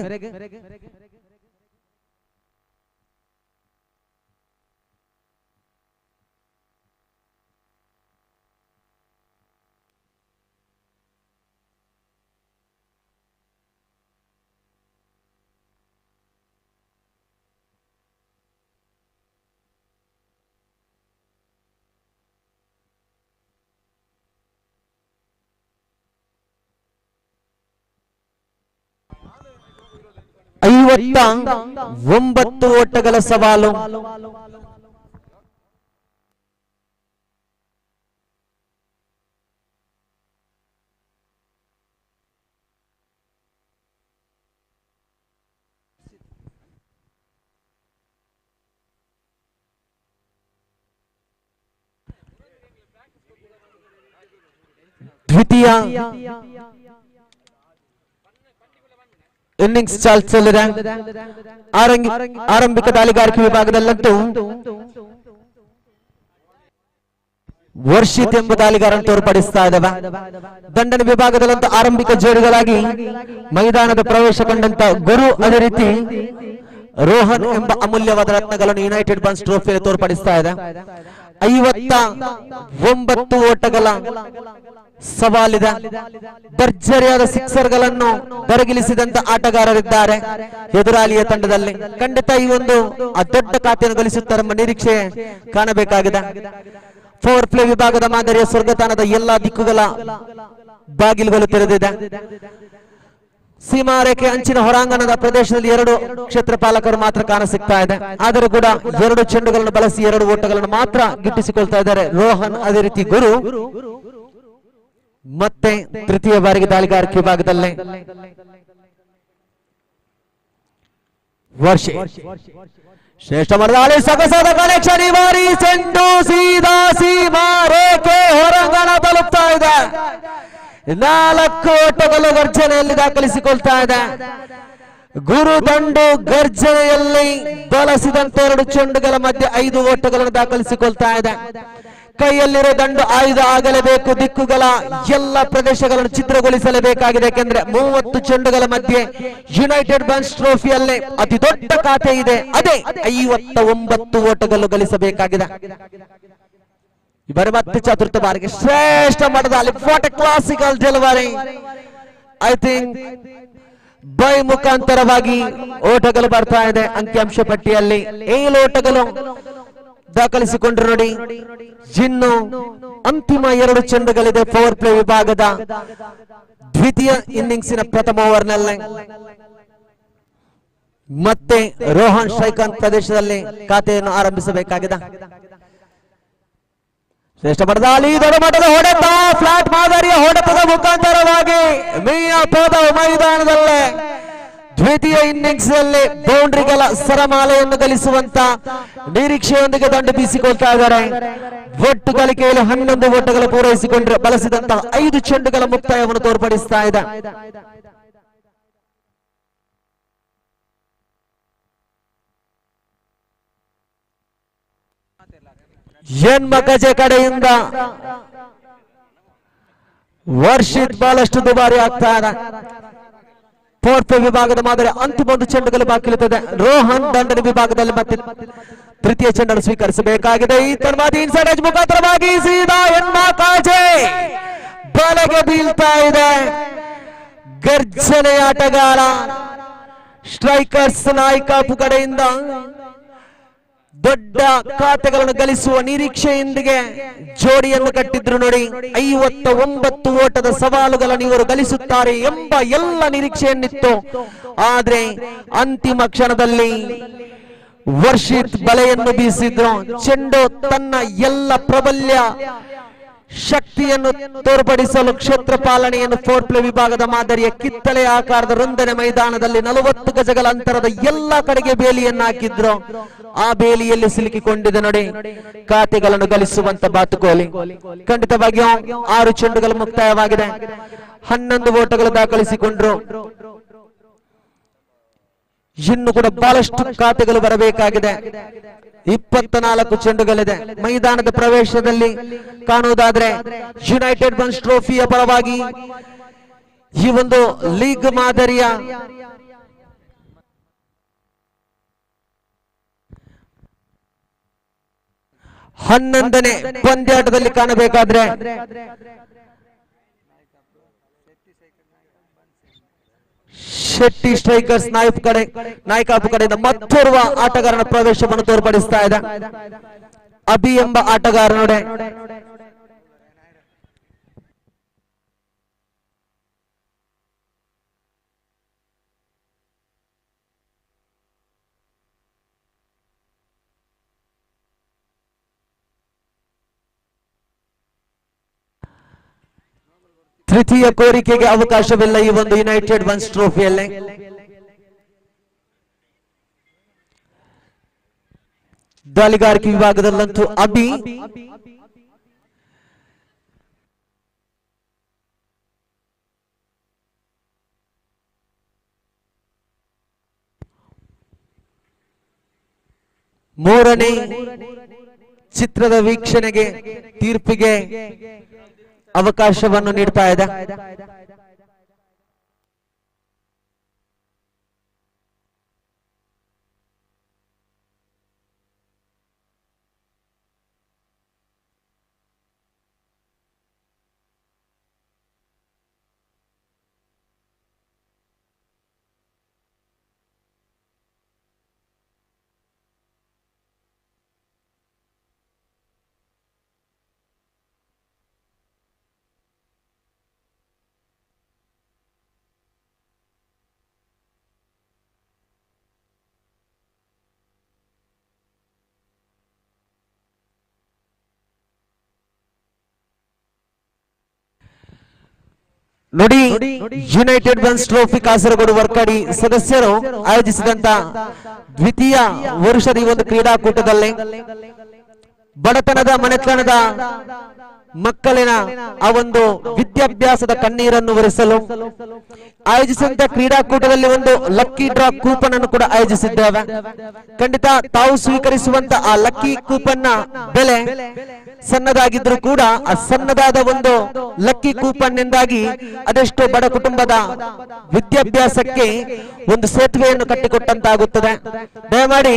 ಐವತ್ತ 9 ಓಟಗಳ ಸವಾಲು ದ್ವಿತೀಯ ಇನ್ನಿಂಗ್ಸ್ ಚಾಲಿಸಲಿದೆ. ಆರಂಭಿಕ ದಾಳಿಗಾರಿಕೆ ವಿಭಾಗದಲ್ಲಂತೂ ವರ್ಷಿತ್ ಎಂಬ ದಾಳಿಗಾರನ್ನು ತೋರ್ಪಡಿಸ್ತಾ ಇದ್ದಾವೆ. ದಂಡನ ವಿಭಾಗದಲ್ಲಂತೂ ಆರಂಭಿಕ ಜೋಡಿಗಳಾಗಿ ಮೈದಾನದ ಪ್ರವೇಶ ಕಂಡಂತ ಗುರು, ಅದೇ ರೀತಿ ರೋಹನ್ ಎಂಬ ಅಮೂಲ್ಯವಾದ ರತ್ನಗಳನ್ನು ಯುನೈಟೆಡ್ ಬನ್ಸ್ ಟ್ರೋಫಿಯಲ್ಲಿ ತೋರ್ಪಡಿಸ್ತಾ ಇದೆ. 59 ಓಟಗಳ ಸವಾಲಿದೆ. ಭರ್ಜರಿಯಾದ ಸಿಕ್ಸರ್ಗಳನ್ನು ಬರಗಿಲಿಸಿದಂತ ಆಟಗಾರರಿದ್ದಾರೆ ಎದುರಾಳಿಯ ತಂಡದಲ್ಲಿ. ಖಂಡಿತ ಈ ಒಂದು ದೊಡ್ಡ ಖಾತೆಯನ್ನು ಗಳಿಸುತ್ತಾರೆ ಎಂಬ ನಿರೀಕ್ಷೆ ಕಾಣಬೇಕಾಗಿದೆ. ಪವರ್ ಪ್ಲೇ ವಿಭಾಗದ ಮಾದರಿಯ ಸ್ವರ್ಗತಾನದ ಎಲ್ಲಾ ದಿಕ್ಕುಗಳ ಬಾಗಿಲುಗಳು ತೆರೆದಿದೆ. ಸೀಮಾರೇಖೆ ಅಂಚಿನ ಹೊರಾಂಗಣದ ಪ್ರದೇಶದಲ್ಲಿ 2 ಕ್ಷೇತ್ರಪಾಲಕರು ಮಾತ್ರ ಕಾಣಸಿಗ್ತಾ ಇದೆ. ಆದರೂ ಕೂಡ 2 ಚೆಂಡುಗಳನ್ನು ಬಳಸಿ 2 ಓಟಗಳನ್ನು ಮಾತ್ರ ಗಿಟ್ಟಿಸಿಕೊಳ್ತಾ ಇದ್ದಾರೆ ರೋಹನ್, ಅದೇ ರೀತಿ ಗುರು. ಮತ್ತೆ ತೃತೀಯ ಬಾರಿಗೆ ದಾಳಿಗಾರಿಕೆ ವಿಭಾಗದಲ್ಲೇ ವರ್ಷ ಶ್ರೇಷ್ಠ ಮರದಾಳಿ ಸೊಗಸಾದ ಕನೆಕ್ಷನ್. ಈ ಬಾರಿ ಚೆಂಡು ಸೀದಾ ಸೀಮಾರೇಖೆ ಹೊರಾಂಗಣ ತಲುಪ್ತಾ ಇದೆ. 4 ಓಟಗಳು ಗರ್ಜನೆಯಲ್ಲಿ ದಾಖಲಿಸಿಕೊಳ್ತಾ ಇದೆ. ಗುರು ದಂಡು ಗರ್ಜನೆಯಲ್ಲಿ ಬಳಸಿದಂತೆ 2 ಚೆಂಡುಗಳ ಮಧ್ಯೆ 5 ಓಟಗಳನ್ನು ದಾಖಲಿಸಿಕೊಳ್ತಾ ಇದೆ. ಕೈಯಲ್ಲಿರೋ ದಂಡು ಆಯುಧ ಆಗಲೇಬೇಕು. ದಿಕ್ಕುಗಳ ಎಲ್ಲ ಪ್ರದೇಶಗಳನ್ನು ಚಿತ್ರಗೊಳಿಸಲೇಬೇಕಾಗಿದೆ. ಯಾಕೆಂದ್ರೆ 30 ಚೆಂಡುಗಳ ಮಧ್ಯೆ ಯುನೈಟೆಡ್ ಬನ್ಸ್ ಟ್ರೋಫಿಯಲ್ಲೇ ಅತಿ ದೊಡ್ಡ ಖಾತೆ ಇದೆ. ಅದೇ 59 ಓಟಗಳು ಗಳಿಸಬೇಕಾಗಿದೆ. ಬಾರಿ ಮತ್ತೆ ಚತುರ್ಥ ಬಾರಿಗೆ ಶ್ರೇಷ್ಠ ಮಟ್ಟದಲ್ಲಿ what A classical delivery. I think by ಮುಖಾಂತರವಾಗಿ ಓಟಗಳು ಬರ್ತಾ ಇದೆ ಅಂಕಿಅಂಶ ಪಟ್ಟಿಯಲ್ಲಿ. 7 ಓಟಗಳು ದಾಖಲಿಸಿಕೊಂಡ್ರು ನೋಡಿ. ಇನ್ನು ಅಂತಿಮ 2 ಚೆಂಡುಗಳಿದೆ ಪವರ್ ಪ್ಲೇ ವಿಭಾಗದ ದ್ವಿತೀಯ ಇನ್ನಿಂಗ್ಸಿನ ಪ್ರಥಮ ಓವರ್ನಲ್ಲಿ. ಮತ್ತೆ ರೋಹನ್ ಶ್ರೀಕಾಂತ್ ಪ್ರದೇಶದಲ್ಲಿ ಖಾತೆಯನ್ನು ಆರಂಭಿಸಬೇಕಾಗಿದೆ. ಶ್ರೇಷ್ಠ ಪಡೆದಲ್ಲಿ ದೊಡ್ಡ ಮಟ್ಟದ ಹೊಡೆತ, ಫ್ಲಾಟ್ ಮಾದರಿಯ ಹೊಡೆತದ ಮುಖಾಂತರವಾಗಿ ಮಿಯಾಪುರದ ಮೈದಾನದಲ್ಲೇ ದ್ವಿತೀಯ ಇನ್ನಿಂಗ್ಸ್ ನಲ್ಲಿ ಬೌಂಡ್ರಿಗಳ ಸರಮಾಲೆಯನ್ನು ಗಳಿಸುವಂತ ನಿರೀಕ್ಷೆಯೊಂದಿಗೆ ದಂಡು ಬೀಸಿಕೊಳ್ತಾ ಇದ್ದಾರೆ. ಒಟ್ಟು ಗಳಿಕೆಯಲ್ಲಿ 11 ಓಟಗಳು ಪೂರೈಸಿಕೊಂಡ್ರೆ ಬಳಸಿದಂತಹ 5 ಚೆಂಡುಗಳ ಮುಕ್ತಾಯವನ್ನು ತೋರ್ಪಡಿಸ್ತಾ ಇದೆ. ಎನ್ಮಕಜೆ ಕಡೆಯಿಂದ ವರ್ಷಿತ್ ಬಹಳಷ್ಟು ದುಬಾರಿ ಆಗ್ತಾ ಇದೆ. ಪವರ್ ಪ್ಲೇ ವಿಭಾಗದ ಮಾದರಿ ಅಂತಿಮ 1 ಚೆಂಡುಗಳು ಬಾಕಿ ಇರುತ್ತದೆ. ರೋಹನ್ ದಂಡನೆ ವಿಭಾಗದಲ್ಲಿ ಮತ್ತೆ ತೃತೀಯ ಚೆಂಡನ್ನು ಸ್ವೀಕರಿಸಬೇಕಾಗಿದೆ. ಈ ತನ್ವಾದಿ ಇನ್ಸೈಡ್ ಎಡ್ಜ್ ಮುಖಾಂತರವಾಗಿ ಸೀದಾ ಎನ್ಮಕಜೆ ಬಲೆಗೆ ಬೀಳ್ತಾ ಇದೆ. ಗರ್ಜನೆ ಆಟಗಾರ ಸ್ಟ್ರೈಕರ್ಸ್ ನಾಯಕ ಕಡೆಯಿಂದ ದೊಡ್ಡ ಖಾತೆಗಳನ್ನು ಗಳಿಸುವ ನಿರೀಕ್ಷೆಯೊಂದಿಗೆ ಜೋಡಿಯನ್ನು ಕಟ್ಟಿದ್ರು ನೋಡಿ. 59 ಓಟದ ಸವಾಲುಗಳನ್ನು ಇವರು ಗಳಿಸುತ್ತಾರೆ ಎಂಬ ಎಲ್ಲ ನಿರೀಕ್ಷೆಯನ್ನಿತ್ತು. ಆದ್ರೆ ಅಂತಿಮ ಕ್ಷಣದಲ್ಲಿ ವರ್ಷಿತ್ ಬಲೆಯನ್ನು ಬೀಸಿದ್ರು. ಚೆಂಡು ತನ್ನ ಎಲ್ಲ ಪ್ರಬಲ್ಯ ಶಕ್ತಿಯನ್ನು ತೋರ್ಪಡಿಸಲು ಕ್ಷೇತ್ರ ಪಾಲನೆಯನ್ನು ಪವರ್ ಪ್ಲೇ ವಿಭಾಗದ ಮಾದರಿಯ ಕಿತ್ತಳೆ ಆಕಾರದ ರುಂದನೆ ಮೈದಾನದಲ್ಲಿ 40 ಗಜಗಳ ಅಂತರದ ಎಲ್ಲಾ ಕಡೆಗೆ ಬೇಲಿಯನ್ನು ಹಾಕಿದ್ರು. ಆ ಬೇಲಿಯಲ್ಲಿ ಸಿಲುಕಿಕೊಂಡಿದೆ ನೋಡಿ. ಖಾತೆಗಳನ್ನು ಗಳಿಸುವಂತ ಬಾತುಕೋಲಿ. ಖಂಡಿತವಾಗಿಯೂ 6 ಚೆಂಡುಗಳು ಮುಕ್ತಾಯವಾಗಿದೆ. 11 ಓಟಗಳು ದಾಖಲಿಸಿಕೊಂಡ್ರು. ಇನ್ನು ಕೂಡ ಬಹಳಷ್ಟು ಖಾತೆಗಳು ಬರಬೇಕಾಗಿದೆ. 24 ಚೆಂಡುಗಳಿದೆ. ಮೈದಾನದ ಪ್ರವೇಶದಲ್ಲಿ ಕಾಣುವುದಾದ್ರೆ ಯುನೈಟೆಡ್ ಬನ್ಸ್ ಟ್ರೋಫಿಯ ಪರವಾಗಿ ಈ ಒಂದು ಲೀಗ್ ಮಾದರಿಯ ಹನ್ನೊಂದನೇ ಪಂದ್ಯಾಟದಲ್ಲಿ ಕಾಣಬೇಕಾದ್ರೆ ಶೆಟ್ಟಿ ಸ್ಟ್ರೈಕರ್ಸ್ ನಾಯಕ ಕಡೆಯಿಂದ ಮತ್ತೋರ್ವ ಆಟಗಾರನ ಪ್ರವೇಶವನ್ನು ತೋರ್ಪಡಿಸ್ತಾ ಇದೆ. ಅಭಿ ಎಂಬ ಆಟಗಾರ ನೋಡಿ. ತೃತೀಯ ಕೋರಿಕೆಗೆ ಅವಕಾಶವಿಲ್ಲ ಈ ಒಂದು ಯುನೈಟೆಡ್ ಬನ್ಸ್ ಟ್ರೋಫಿಯಲ್ಲಿ. ದಾಳಿಗಾರಿಕೆ ವಿಭಾಗದಲ್ಲಂತೂ ಅಭಿ ಮೂರನೇ ಚಿತ್ರದ ವೀಕ್ಷಣೆಗೆ ತೀರ್ಪಿಗೆ ಅವಕಾಶವನ್ನು ನೀಡ್ತಾ ಇದೆ. ನೋಡಿ, ಯುನೈಟೆಡ್ ಬನ್ಸ್ ಟ್ರೋಫಿ ಕಾಸರಗೋಡು ವರ್ಕಾಡಿ ಸದಸ್ಯರು ಆಯೋಜಿಸಿದಂತ ದ್ವಿತೀಯ ವರ್ಷದ ಈ ಒಂದು ಕ್ರೀಡಾಕೂಟದಲ್ಲಿ ಬಡತನದ ಮನೆತನದ ಮಕ್ಕಳಿನ ಆ ಒಂದು ವಿದ್ಯಾಭ್ಯಾಸದ ಕಣ್ಣೀರನ್ನು ಒರೆಸಲು ಆಯೋಜಿಸಿದಂತ ಕ್ರೀಡಾಕೂಟದಲ್ಲಿ ಒಂದು ಲಕ್ಕಿ ಡ್ರಾ ಕೂಪನ್ ಅನ್ನು ಕೂಡ ಆಯೋಜಿಸಿದ್ದೇವೆ. ಖಂಡಿತ ತಾವು ಸ್ವೀಕರಿಸುವಂತ ಆ ಲಕ್ಕಿ ಕೂಪನ್ ನ ಬೆಲೆ ಸಣ್ಣದಾಗಿದ್ರು ಕೂಡ ಆ ಸಣ್ಣದಾದ ಒಂದು ಲಕ್ಕಿ ಕೂಪನ್ ನಿಂದಾಗಿ ಅದೆಷ್ಟೋ ಬಡ ಕುಟುಂಬದ ವಿದ್ಯಾಭ್ಯಾಸಕ್ಕೆ ಒಂದು ಸೇತುವೆಯನ್ನು ಕಟ್ಟಿಕೊಟ್ಟಂತಾಗುತ್ತದೆ. ದಯಮಾಡಿ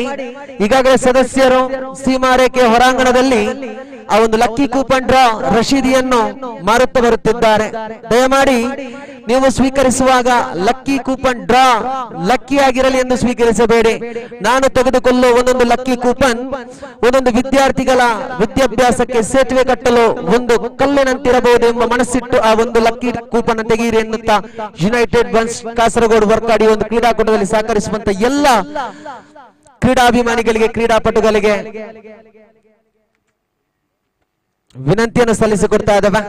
ಈಗಾಗಲೇ ಸದಸ್ಯರು ಸೀಮಾರೇಖೆ ಹೊರಾಂಗಣದಲ್ಲಿ ಆ ಒಂದು ಲಕ್ಕಿ ಕೂಪನ್ ಡ್ರಾ ರಶೀದಿಯನ್ನು ಮಾರುತ್ತಾ ಬರುತ್ತಿದ್ದಾರೆ. ದಯಮಾಡಿ ನೀವು ಸ್ವೀಕರಿಸುವಾಗ ಲಕ್ಕಿ ಕೂಪನ್ ಡ್ರಾ ಲಕ್ಕಿ ಆಗಿರಲಿ ಎಂದು ಸ್ವೀಕರಿಸಬೇಡಿ. ನಾನು ತೆಗೆದುಕೊಳ್ಳುವ ಒಂದೊಂದು ಲಕ್ಕಿ ಕೂಪನ್ ಒಂದೊಂದು ವಿದ್ಯಾರ್ಥಿಗಳ ವಿದ್ಯಾಭ್ಯಾಸಕ್ಕೆ ಸೇತುವೆ ಕಟ್ಟಲು ಒಂದು ಕಲ್ಲಿನಂತಿರಬಹುದು ಎಂಬ ಮನಸ್ಸಿಟ್ಟು ಆ ಒಂದು ಲಕ್ಕಿ ಕೂಪನ್ ತೆಗೆಯಿರಿ ಎನ್ನುತ್ತಾ ಯುನೈಟೆಡ್ ಬನ್ಸ್ ಕಾಸರಗೋಡು ವರ್ಕಾಡಿ ಒಂದು ಕ್ರೀಡಾಕೂಟದಲ್ಲಿ ಸಹಕರಿಸುವಂತ ಎಲ್ಲ ಕ್ರೀಡಾಭಿಮಾನಿಗಳಿಗೆ ಕ್ರೀಡಾಪಟುಗಳಿಗೆ ವಿನಂತಿಯನ್ನು ಸಲ್ಲಿಸಿಕೊಡ್ತಾ ಇದ್ದಾವೆ.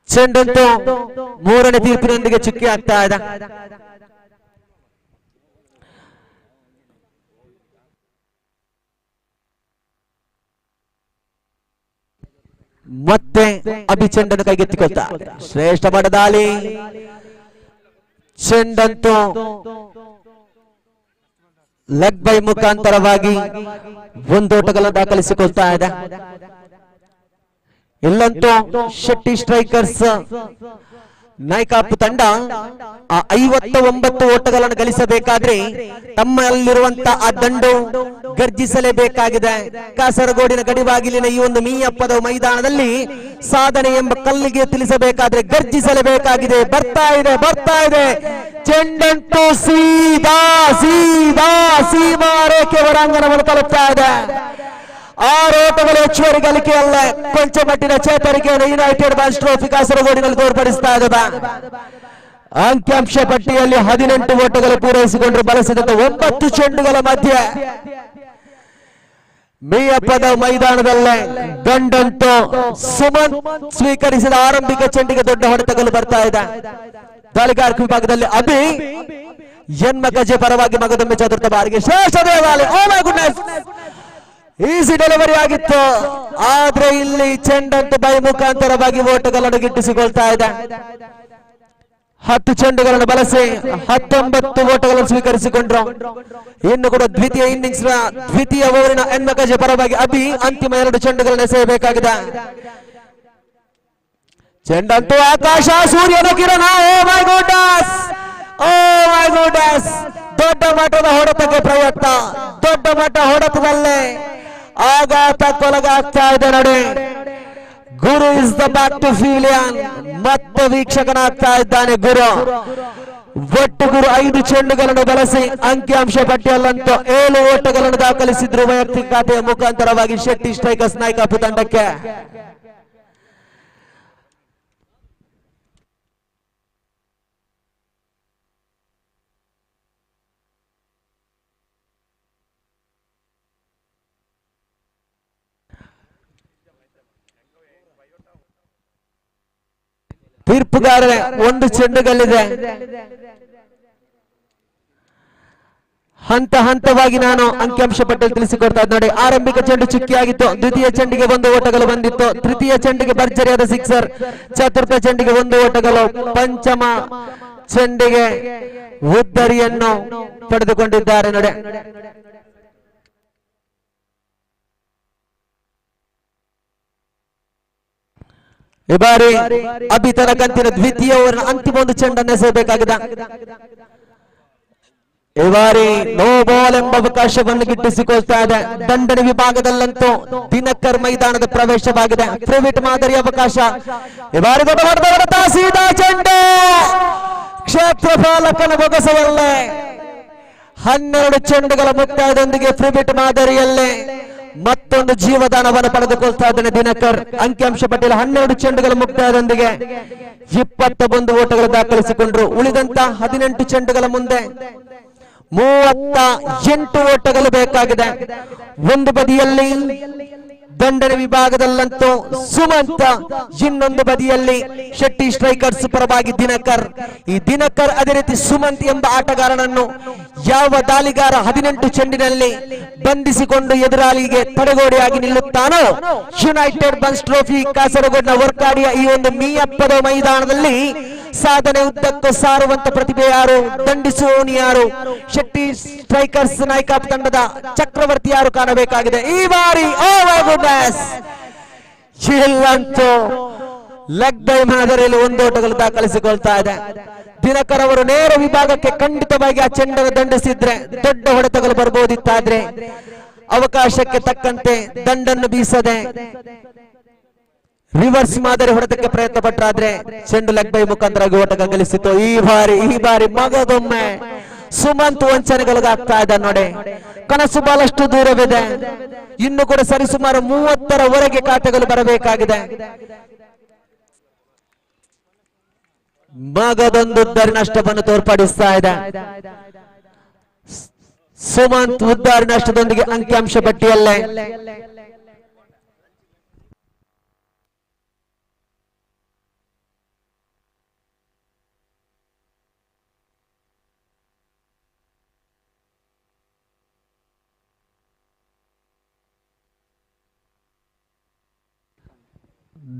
ಚೆಂಡಂತೂ ಮೂರನೇ ತೀರ್ಪಿನೊಂದಿಗೆ ಚುಕ್ಕಿ ಆಗ್ತಾ ಇದೆ. ಮತ್ತೆ ಅಭಿ ಚೆಂಡನ್ನು ಕೈಗೆತ್ತಿಕೊಳ್ತಾ ಶ್ರೇಷ್ಠ ಬಡದಾಳಿ. ಚೆಂಡಂತೂ ಲೆಗ್ ಬೈ ಮುಖಾಂತರವಾಗಿ ಒಂದೋಟಗಳನ್ನು ದಾಖಲಿಸಿಕೊಳ್ತಾ ಇದೆ. ಇಲ್ಲಂತೂ ಶೆಟ್ಟಿ ಸ್ಟ್ರೈಕರ್ಸ್ ನಾಯಕಾಪು ತಂಡ 59 ಓಟಗಳನ್ನು ಗಳಿಸಬೇಕಾದ್ರೆ ತಮ್ಮಲ್ಲಿರುವಂತಹ ಆ ದಂಡು ಗರ್ಜಿಸಲೇಬೇಕಾಗಿದೆ. ಕಾಸರಗೋಡಿನ ಗಡಿಬಾಗಿಲಿನ ಈ ಒಂದು ಮೀಯಪ್ಪದ ಮೈದಾನದಲ್ಲಿ ಸಾಧನೆ ಎಂಬ ಕಲ್ಲಿಗೆ ತಿಳಿಸಬೇಕಾದ್ರೆ ಗರ್ಜಿಸಲೇಬೇಕಾಗಿದೆ. ಬರ್ತಾ ಇದೆ ಚೆಂಡಂತೂ ಸೀದಾ ಸೀಮಾ ರೇಖೆ ಹೊರಾಂಗಣವನ್ನು ತಲುಪ್ತಾ ಇದೆ. 6 ಓಟಗಳು ಹೆಚ್ಚುವರಿ ಗಳಿಕೆಯಲ್ಲ ಕೊಂಚ ಮಟ್ಟಿನ ಚೇತರಿಕೆಯನ್ನು ಯುನೈಟೆಡ್ ಬನ್ಸ್ ಟ್ರೋಫಿ ಕಾಸರಗೋಡಿನಲ್ಲಿ ತೋರ್ಪಡಿಸ್ತಾ ಇದ್ದಾವೆ. ಅಂಕಿಅಂಶ ಪಟ್ಟಿಯಲ್ಲಿ 18 ಓಟಗಳು ಪೂರೈಸಿಕೊಂಡು ಬಳಸಿದಂತ 9 ಚೆಂಡುಗಳ ಮಧ್ಯೆ ಮೀಯಪ್ಪದ ಮೈದಾನದಲ್ಲೇ ದಂಡಂತೂ ಸುಮನ್ ಸ್ವೀಕರಿಸಿದ ಆರಂಭಿಕ ಚೆಂಡಿಗೆ ದೊಡ್ಡ ಹೊಡೆತಗಳು ಬರ್ತಾ ಇದೆ. ದಾಳಿಗಾರ ವಿಭಾಗದಲ್ಲಿ ಅಭಿ ಎನ್ಮಗಜೆ ಪರವಾಗಿ ಮಗದೊಮ್ಮೆ ಚತುರ್ಥ ಬಾರಿಗೆ ಶ್ರೇಷ್ಠ ದೇವಾಲಯ. ಓ ಮೈ ಗುಡ್ನೆಸ್, ಈಸಿ ಡೆಲಿವರಿ ಆಗಿತ್ತು. ಆದ್ರೆ ಇಲ್ಲಿ ಚೆಂಡಂತೂ ಬೈ ಮುಖಾಂತರವಾಗಿ ಓಟಗಳನ್ನು ಗಿಟ್ಟಿಸಿಕೊಳ್ತಾ ಇದೆ. 10 ಚೆಂಡುಗಳನ್ನು ಬಳಸಿ 19 ಓಟಗಳನ್ನು ಸ್ವೀಕರಿಸಿಕೊಂಡ್ರು. ಇನ್ನು ಕೂಡ ದ್ವಿತೀಯ ಇನ್ನಿಂಗ್ಸ್ ನ ದ್ವಿತೀಯ ಓವರಿನ ಎನ್ಮಗಜೆ ಪರವಾಗಿ ಅಭಿ ಅಂತಿಮ 2 ಚೆಂಡುಗಳನ್ನು ಎಸೆಯಬೇಕಾಗಿದೆ. ಚೆಂಡಂತೂ ಆಕಾಶ ಸೂರ್ಯನ ಕಿರಣ. ಓ ಮೈ ಗಾಡ್, ದೊಡ್ಡ ಮಟ್ಟದ ಹೊಡೆತಕ್ಕೆ ಪ್ರಯತ್ನ. ದೊಡ್ಡ ಮಟ್ಟ ಹೊಡೆತದಲ್ಲೇ ಆಘಾತಕ್ಕೊಳಗಾಗ್ತಾ ಇದೆ ನೋಡಿ. ಗುರು ಇಸ್ ದ ಬ್ಯಾಕ್ ಟು ಫೀಲಿಯನ್. ಮತ್ತೆ ವೀಕ್ಷಕನಾಗ್ತಾ ಇದ್ದಾನೆ ಗುರು. ಒಟ್ಟು ಗುರು 5 ಚೆಂಡುಗಳನ್ನು ಬಳಸಿ ಅಂಕಿಅಂಶ ಪಟ್ಟಿಯಲ್ಲಂತೂ 7 ಓಟಗಳನ್ನು ದಾಖಲಿಸಿದ್ರು ವೈಯಕ್ತಿಕ ಖಾತೆಯ ಮುಖಾಂತರವಾಗಿ ಶೆಟ್ಟಿ ಸ್ಟ್ರೈಕರ್ಸ್ ನಾಯಕಾಪು ತಂಡಕ್ಕೆ. ತೀರ್ಪುಗಾರರೇ 1 ಚೆಂಡುಗಳಿದೆ. ಹಂತ ಹಂತವಾಗಿ ನಾನು ಅಂಕಿಅಂಶ ಪಟ್ಟಿಯಲ್ಲಿ ತಿಳಿಸಿಕೊಡ್ತಾ ಇದ್ದೆ ನೋಡಿ. ಆರಂಭಿಕ ಚೆಂಡು ಚುಕ್ಕಿಯಾಗಿತ್ತು. ದ್ವಿತೀಯ ಚೆಂಡಿಗೆ 1 ಓಟಗಳು ಬಂದಿತ್ತು. ತೃತೀಯ ಚೆಂಡಿಗೆ ಭರ್ಜರಿಯಾದ ಸಿಕ್ಸರ್. ಚತುರ್ಥ ಚೆಂಡಿಗೆ 1 ಓಟಗಳು. ಪಂಚಮ ಚೆಂಡಿಗೆ ಉದ್ದರಿಯನ್ನು ಪಡೆದುಕೊಂಡಿದ್ದಾರೆ ನೋಡಿ. ಈ ಬಾರಿ ಅಭಿ ತನ್ನ ಕಂತಿನ ದ್ವಿತೀಯ ಓವರ್ನ ಅಂತಿಮ 1 ಚೆಂಡನ್ನು ಎಸೆಯಬೇಕಾಗಿದೆ. ಈ ಬಾರಿ ನೋ ಬಾಲ್ ಎಂಬ ಅವಕಾಶವನ್ನು ಗಿಟ್ಟಿಸಿಕೊಳ್ತಾ ಇದೆ. ದಂಡನೆ ವಿಭಾಗದಲ್ಲಂತೂ ದಿನಕರ್ ಮೈದಾನದ ಪ್ರವೇಶವಾಗಿದೆ. ಪ್ರಿವಿಟ್ ಮಾದರಿ ಅವಕಾಶ. ಈ ಬಾರಿ ದೊಡ್ಡ ಸೀದಾ ಚೆಂಡು ಕ್ಷೇತ್ರಪಾಲಕನ ಬೊಗಸೆಯಲ್ಲೇ 12 ಚೆಂಡುಗಳ ಮುಕ್ತಾಯದೊಂದಿಗೆ ಪ್ರಿವಿಟ್ ಮಾದರಿಯಲ್ಲೇ ಮತ್ತೊಂದು ಜೀವದಾನವನ್ನು ಪಡೆದುಕೊಳ್ತಾ ಇದ್ದಾನೆ ದಿನಕರ್. ಅಂಕಿಅಂಶ ಪಟ್ಟಿಯಲ್ಲಿ 12 ಚೆಂಡುಗಳ ಮುಕ್ತಾಯದೊಂದಿಗೆ 21 ಓಟಗಳು ದಾಖಲಿಸಿಕೊಂಡ್ರು. ಉಳಿದಂತ 18 ಚೆಂಡುಗಳ ಮುಂದೆ 38 ಓಟಗಳು ಬೇಕಾಗಿದೆ. ಒಂದು ಬದಿಯಲ್ಲಿ ದಂಡನೆ ವಿಭಾಗದಲ್ಲಂತೂ ಸುಮಂತ, ಇನ್ನೊಂದು ಬದಿಯಲ್ಲಿ ಶೆಟ್ಟಿ ಸ್ಟ್ರೈಕರ್ಸ್ ಪರವಾಗಿ ದಿನಕರ್. ಈ ದಿನಕರ್ ಅದೇ ರೀತಿ ಸುಮಂತ್ ಎಂಬ ಆಟಗಾರನನ್ನು ಯಾವ ದಾಳಿಗಾರ 18 ಚೆಂಡಿನಲ್ಲಿ ಬಂಧಿಸಿಕೊಂಡು ಎದುರಾಳಿಗೆ ತಡೆಗೋಡೆಯಾಗಿ ನಿಲ್ಲುತ್ತಾನೋ, ಯುನೈಟೆಡ್ ಬನ್ಸ್ ಟ್ರೋಫಿ ಕಾಸರಗೋಡಿನ ವರ್ಕಾಡಿಯ ಈ ಒಂದು ಮೀಯಪ್ಪದ ಮೈದಾನದಲ್ಲಿ ಸಾಧನೆ ಉದ್ದಕ್ಕೂ ಸಾರುವಂತ ಪ್ರತಿಭೆ ಯಾರು, ದಂಡಿಸುವವನು ಯಾರು, ಶೆಟ್ಟಿ ಸ್ಟ್ರೈಕರ್ಸ್ ನಾಯಕ ತಂಡದ ಚಕ್ರವರ್ತಿ ಯಾರು ಕಾಣಬೇಕಾಗಿದೆ ಈ ಬಾರಿ. ಇಲ್ಲಂತೂ ಲೆಗ್ ಬೈ ಮಾದರಿಯಲ್ಲಿ 1 ಓಟಗಳು ದಾಖಲಿಸಿಕೊಳ್ತಾ ಇದೆ. ದಿನಕರ್ ಅವರು ನೇರ ವಿಭಾಗಕ್ಕೆ ಖಂಡಿತವಾಗಿ ಆ ಚೆಂಡನ್ನು ದಂಡಿಸಿದ್ರೆ ದೊಡ್ಡ ಹೊಡೆತಗಳು ಬರಬಹುದಿತ್ತಾದ್ರೆ ಅವಕಾಶಕ್ಕೆ ತಕ್ಕಂತೆ ದಂಡನ್ನು ಬೀಸದೆ ರಿವರ್ಸ್ ಮಾದರಿ ಹೊಡೆತಕ್ಕೆ ಪ್ರಯತ್ನ ಪಟ್ಟಾದ್ರೆ ಚೆಂಡು ಲೆಗ್ ಬೈ ಮುಖಾಂತರ ಓಟ ಗಳಿಸಿತು. ಈ ಬಾರಿ ಮಗದೊಮ್ಮೆ ಸುಮಂತ್ ವಂಚನೆಗಳಿಗಾಗ್ತಾ ಇದೆ ನೋಡಿ. ಕನಸು ಬಹಳಷ್ಟು ದೂರವಿದೆ, ಇನ್ನು ಕೂಡ ಸರಿಸುಮಾರು 30ರವರೆಗೆ ಖಾತೆಗಳು ಬರಬೇಕಾಗಿದೆ. ಮಗದೊಂದು ಉದ್ದಾರಿ ನಷ್ಟವನ್ನು ತೋರ್ಪಡಿಸ್ತಾ ಇದೆ. ಸುಮಂತ್ ಉದ್ದಾರಿ ನಷ್ಟದೊಂದಿಗೆ ಅಂಕಿಅಂಶ ಪಟ್ಟಿಯಲ್ಲೇ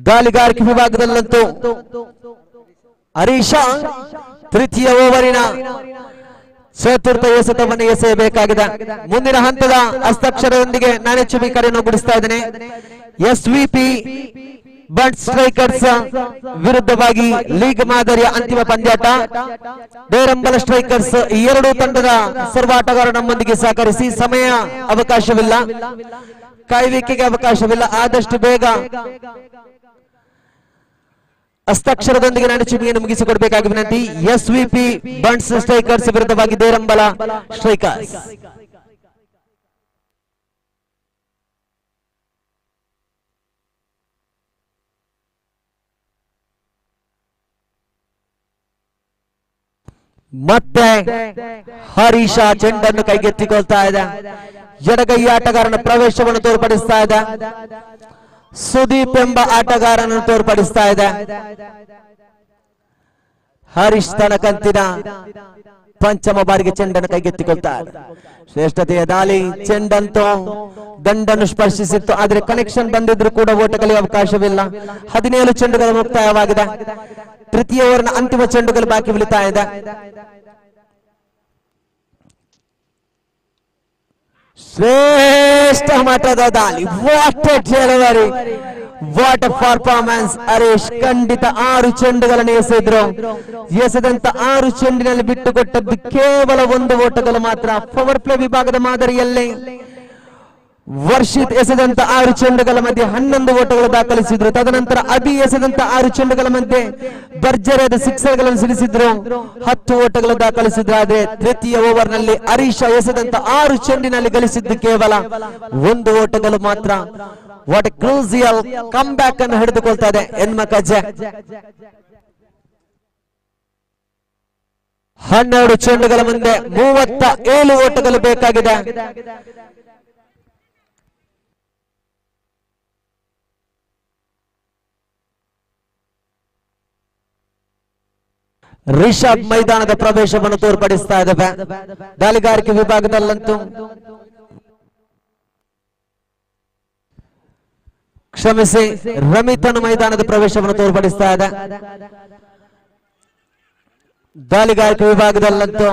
ದಾಳಿಗಾರಿಕೆ ವಿಭಾಗದಲ್ಲಂತೂ ಹರೀಶ ತೃತೀಯ ಓವರಿನ ಚತುರ್ಥ ಎಸೆತವನ್ನು ಎಸೆಯಬೇಕಾಗಿದೆ. ಮುಂದಿನ ಹಂತದ ಹಸ್ತಾಕ್ಷರದೊಂದಿಗೆ ನಾನೆಚ್ಚುಮಿ ಕರೆಯನ್ನು ಬಿಡಿಸ್ತಾ ಇದ್ದೇನೆ. ಎಸ್ವಿಪಿ ಬಟ್ ಸ್ಟ್ರೈಕರ್ಸ್ ವಿರುದ್ಧವಾಗಿ ಲೀಗ್ ಮಾದರಿಯ ಅಂತಿಮ ಪಂದ್ಯಾಟ. ದೇರಂಬಲ ಸ್ಟ್ರೈಕರ್ಸ್ ಈ ಎರಡೂ ತಂಡದ ಸರ್ವ ಆಟಗಾರರು ನಮ್ಮೊಂದಿಗೆ ಸಹಕರಿಸಿ. ಸಮಯ ಅವಕಾಶವಿಲ್ಲ, ಕಾಯುವಿಕೆಗೆ ಅವಕಾಶವಿಲ್ಲ, ಆದಷ್ಟು ಬೇಗ ಹಸ್ತಾಕ್ಷರದೊಂದಿಗೆ ನಾನೆಚ್ಚುಮಿಯನ್ನು ಮುಗಿಸಿಕೊಡಬೇಕಾಗಿ ವಿನಂತಿ. ಎಸ್ವಿಪಿ ಬಂಟ್ಸ್ ಸ್ಟ್ರೈಕರ್ಸ್ ವಿರುದ್ಧವಾಗಿ ದೇರಂಬಲ ಸ್ಟ್ರೈಕರ್ಸ್. ಮತ್ತೆ ಹರೀಶ ಚೆಂಡನ್ನು ಕೈಗೆತ್ತಿಕೊಳ್ತಾ ಇದೆ. ಎಡಗೈ ಆಟಗಾರನ ಪ್ರವೇಶವನ್ನು ತೋರ್ಪಡಿಸ್ತಾ ಇದೆ. ಸುದೀಪ್ ಎಂಬ ಆಟಗಾರನನ್ನು ತೋರ್ಪಡಿಸ್ತಾ ಇದೆ. ಹರೀಶ್ ತನ್ನ ಕಂತಿನ ಪಂಚಮ ಬಾರಿಗೆ ಚೆಂಡನ್ನು ಕೈಗೆತ್ತಿಕೊಳ್ತಾ ಇದೆ. ಶ್ರೇಷ್ಠತೆಯ ದಾಳಿ. ಚೆಂಡಂತೂ ದಂಡನ್ನು ಸ್ಪರ್ಶಿಸಿತ್ತು, ಆದ್ರೆ ಕನೆಕ್ಷನ್ ಬಂದಿದ್ರು ಕೂಡ ಓಟಗಳಿಗೆ ಅವಕಾಶವಿಲ್ಲ. 17 ಚೆಂಡುಗಳು ಮುಕ್ತಾಯವಾಗಿದೆ. ತೃತೀಯ ಓವರ್ನ ಅಂತಿಮ ಚೆಂಡುಗಳು ಬಾಕಿ ಉಳಿತಾ ಇದೆ. ಶ್ರೇಷ್ಠ ಮಟ್ಟದ ದಾಳಿ. What a delivery, what a performance. Harish ಖಂಡಿತ 6 ಚೆಂಡುಗಳನ್ನು ಎಸೆದ್ರು. ಎಸೆದಂತ 6 ಚೆಂಡಿನಲ್ಲಿ ಬಿಟ್ಟುಕೊಟ್ಟದ್ದು ಕೇವಲ 1 ಓಟಗಳು ಮಾತ್ರ. ಪವರ್ ಪ್ಲೇ ವಿಭಾಗದ ಮಾದರಿಯಲ್ಲಿ ವರ್ಷಿತ್ ಎಸೆದಂತ 6 ಚೆಂಡುಗಳ ಮಧ್ಯೆ 11 ಓಟಗಳು ದಾಖಲಿಸಿದ್ರು. ತದನಂತರ ಅಭಿ ಎಸೆದಂತ 6 ಚೆಂಡುಗಳ ಮಧ್ಯೆ ಭರ್ಜರಿಯಾದ ಸಿಕ್ಸರ್ಗಳನ್ನು ಸಿಡಿಸಿದ್ರು, 10 ಓಟಗಳು ದಾಖಲಿಸಿದ್ರು. ಆದ್ರೆ ತೃತೀಯ ಓವರ್ ನಲ್ಲಿ ಹರೀಶ ಎಸೆದಂತ 6 ಚೆಂಡಿನಲ್ಲಿ ಗಳಿಸಿದ್ದು ಕೇವಲ 1 ಓಟಗಳು ಮಾತ್ರ. ವಾಟ್ ಎ ಕ್ರೂಸಿಯಲ್ ಕಮ್ ಬ್ಯಾಕ್ ಅನ್ನು ಹಿಡಿದುಕೊಳ್ತಾ ಇದೆ ಎನ್ಮಕಜ್ಜೆ. 12 ಚೆಂಡುಗಳ ಮುಂದೆ 37 ಓಟಗಳು ಬೇಕಾಗಿದೆ. ರಿಷಬ್ ಮೈದಾನದ ಪ್ರವೇಶವನ್ನು ತೋರ್ಪಡಿಸ್ತಾ ಇದ್ದಾವೆ. ದಾಳಿಗಾರಿಕೆ ವಿಭಾಗದಲ್ಲಂತೂ ಕ್ಷಮಿಸಿ, ರಮಿತನ್ ಮೈದಾನದ ಪ್ರವೇಶವನ್ನು ತೋರ್ಪಡಿಸ್ತಾ ಇದೆ. ದಾಳಿಗಾರಿಕೆ ವಿಭಾಗದಲ್ಲಂತೂ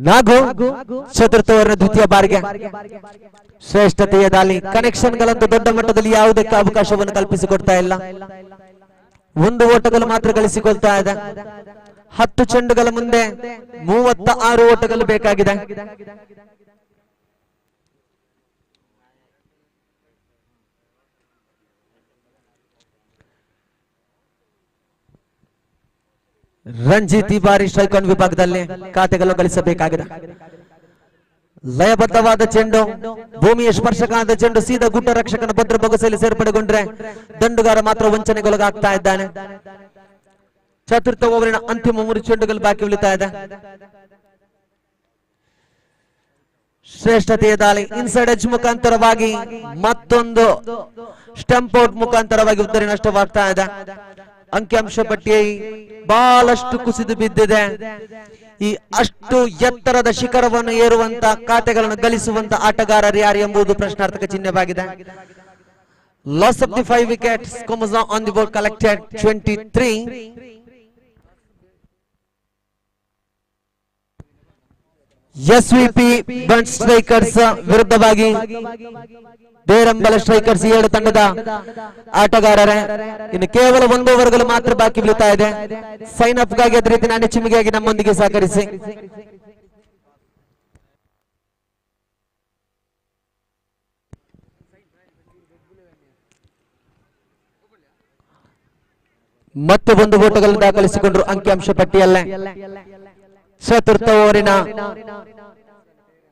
ನಾಗು ಚತುರ್ಥ ಓವರ್ನ ದ್ವಿತೀಯ ಬಾರಿಗೆ ಶ್ರೇಷ್ಠತೆಯ ದಾಳಿ. ಕನೆಕ್ಷನ್ಗಳಂತೂ ದೊಡ್ಡ ಮಟ್ಟದಲ್ಲಿ ಯಾವುದಕ್ಕೆ ಅವಕಾಶವನ್ನು ಕಲ್ಪಿಸಿಕೊಡ್ತಾ ಇಲ್ಲ. 1 ಓಟಗಳು ಮಾತ್ರ ಗಳಿಸಿಕೊಳ್ತಾ ಇದೆ. 10 ಚೆಂಡುಗಳ ಮುಂದೆ 36 ಓಟಗಳು ಬೇಕಾಗಿದೆ. ರಂಜಿತ್ ಈ ಬಾರಿ ಸ್ಟ್ರೈಕ್ ವಿಭಾಗದಲ್ಲಿ ಖಾತೆಗಳು ಗಳಿಸಬೇಕಾಗಿದೆ. ಲಯಬದ್ಧವಾದ ಚೆಂಡು, ಭೂಮಿಯ ಸ್ಪರ್ಶಕಾದ ಚೆಂಡು ಸೀದಾ ಗುಡ್ಡ ರಕ್ಷಕನ ಭದ್ರ ಬೊಗಸೆಯಲ್ಲಿ ಸೇರ್ಪಡೆಗೊಂಡ್ರೆ ದಂಡುಗಾರ ಮಾತ್ರ ವಂಚನೆಗೊಳಗಾಗ್ತಾ ಇದ್ದಾನೆ. ಚತುರ್ಥ ಓವರಿನ ಅಂತಿಮ 3 ಚೆಂಡುಗಳು ಬಾಕಿ ಉಳಿತಾ ಇದೆ. ಶ್ರೇಷ್ಠತೆಯ ದಾಳಿ ಇನ್ಸೈಡ್ ಎಡ್ಜ್ ಮುಖಾಂತರವಾಗಿ ಮತ್ತೊಂದು ಸ್ಟಂಪ್ ಔಟ್ ಮುಖಾಂತರವಾಗಿ ಉತ್ತರಿ ನಷ್ಟವಾಗ್ತಾ ಇದೆ. ಅಂಕಿಅಂಶ ಪಟ್ಟಿ ಬಹಳಷ್ಟು ಕುಸಿದು ಬಿದ್ದಿದೆ. ಈ ಅಷ್ಟು ಎತ್ತರದ ಶಿಖರವನ್ನು ಏರುವಂತ ಖಾತೆಗಳನ್ನು ಗಳಿಸುವಂತ ಆಟಗಾರರು ಯಾರು ಎಂಬುದು ಪ್ರಶ್ನಾರ್ಥಕ ಚಿಹ್ನೆವಾಗಿದೆ. Loss of the 5 wickets comes on the board collected 23. SVP Bunt strikers ವಿರುದ್ಧವಾಗಿ ಬೇರಂಬಲ ಸ್ಟ್ರೈಕರ್ಸ್ 7 ತಂಡದ ಆಟಗಾರರೇ. ಇನ್ನು ಕೇವಲ 1 ಓವರ್ಗಳು ಮಾತ್ರ ಬಾಕಿ ಬೀಳ್ತಾ ಇದೆ. ಸೈನ್ ಅಪ್ ಗಾಗಿ ಅದೇ ರೀತಿ ನಾಣ್ಯ ಚಿಮ್ಮಿಗಾಗಿ ನಮ್ಮೊಂದಿಗೆ ಸಹಕರಿಸಿ. ಮತ್ತೆ 1 ಓಟಗಳನ್ನು ದಾಖಲಿಸಿಕೊಂಡ್ರು ಅಂಕಿಅಂಶ ಪಟ್ಟಿಯಲ್ಲೇ. ಚತುರ್ಥ ಓವರಿನ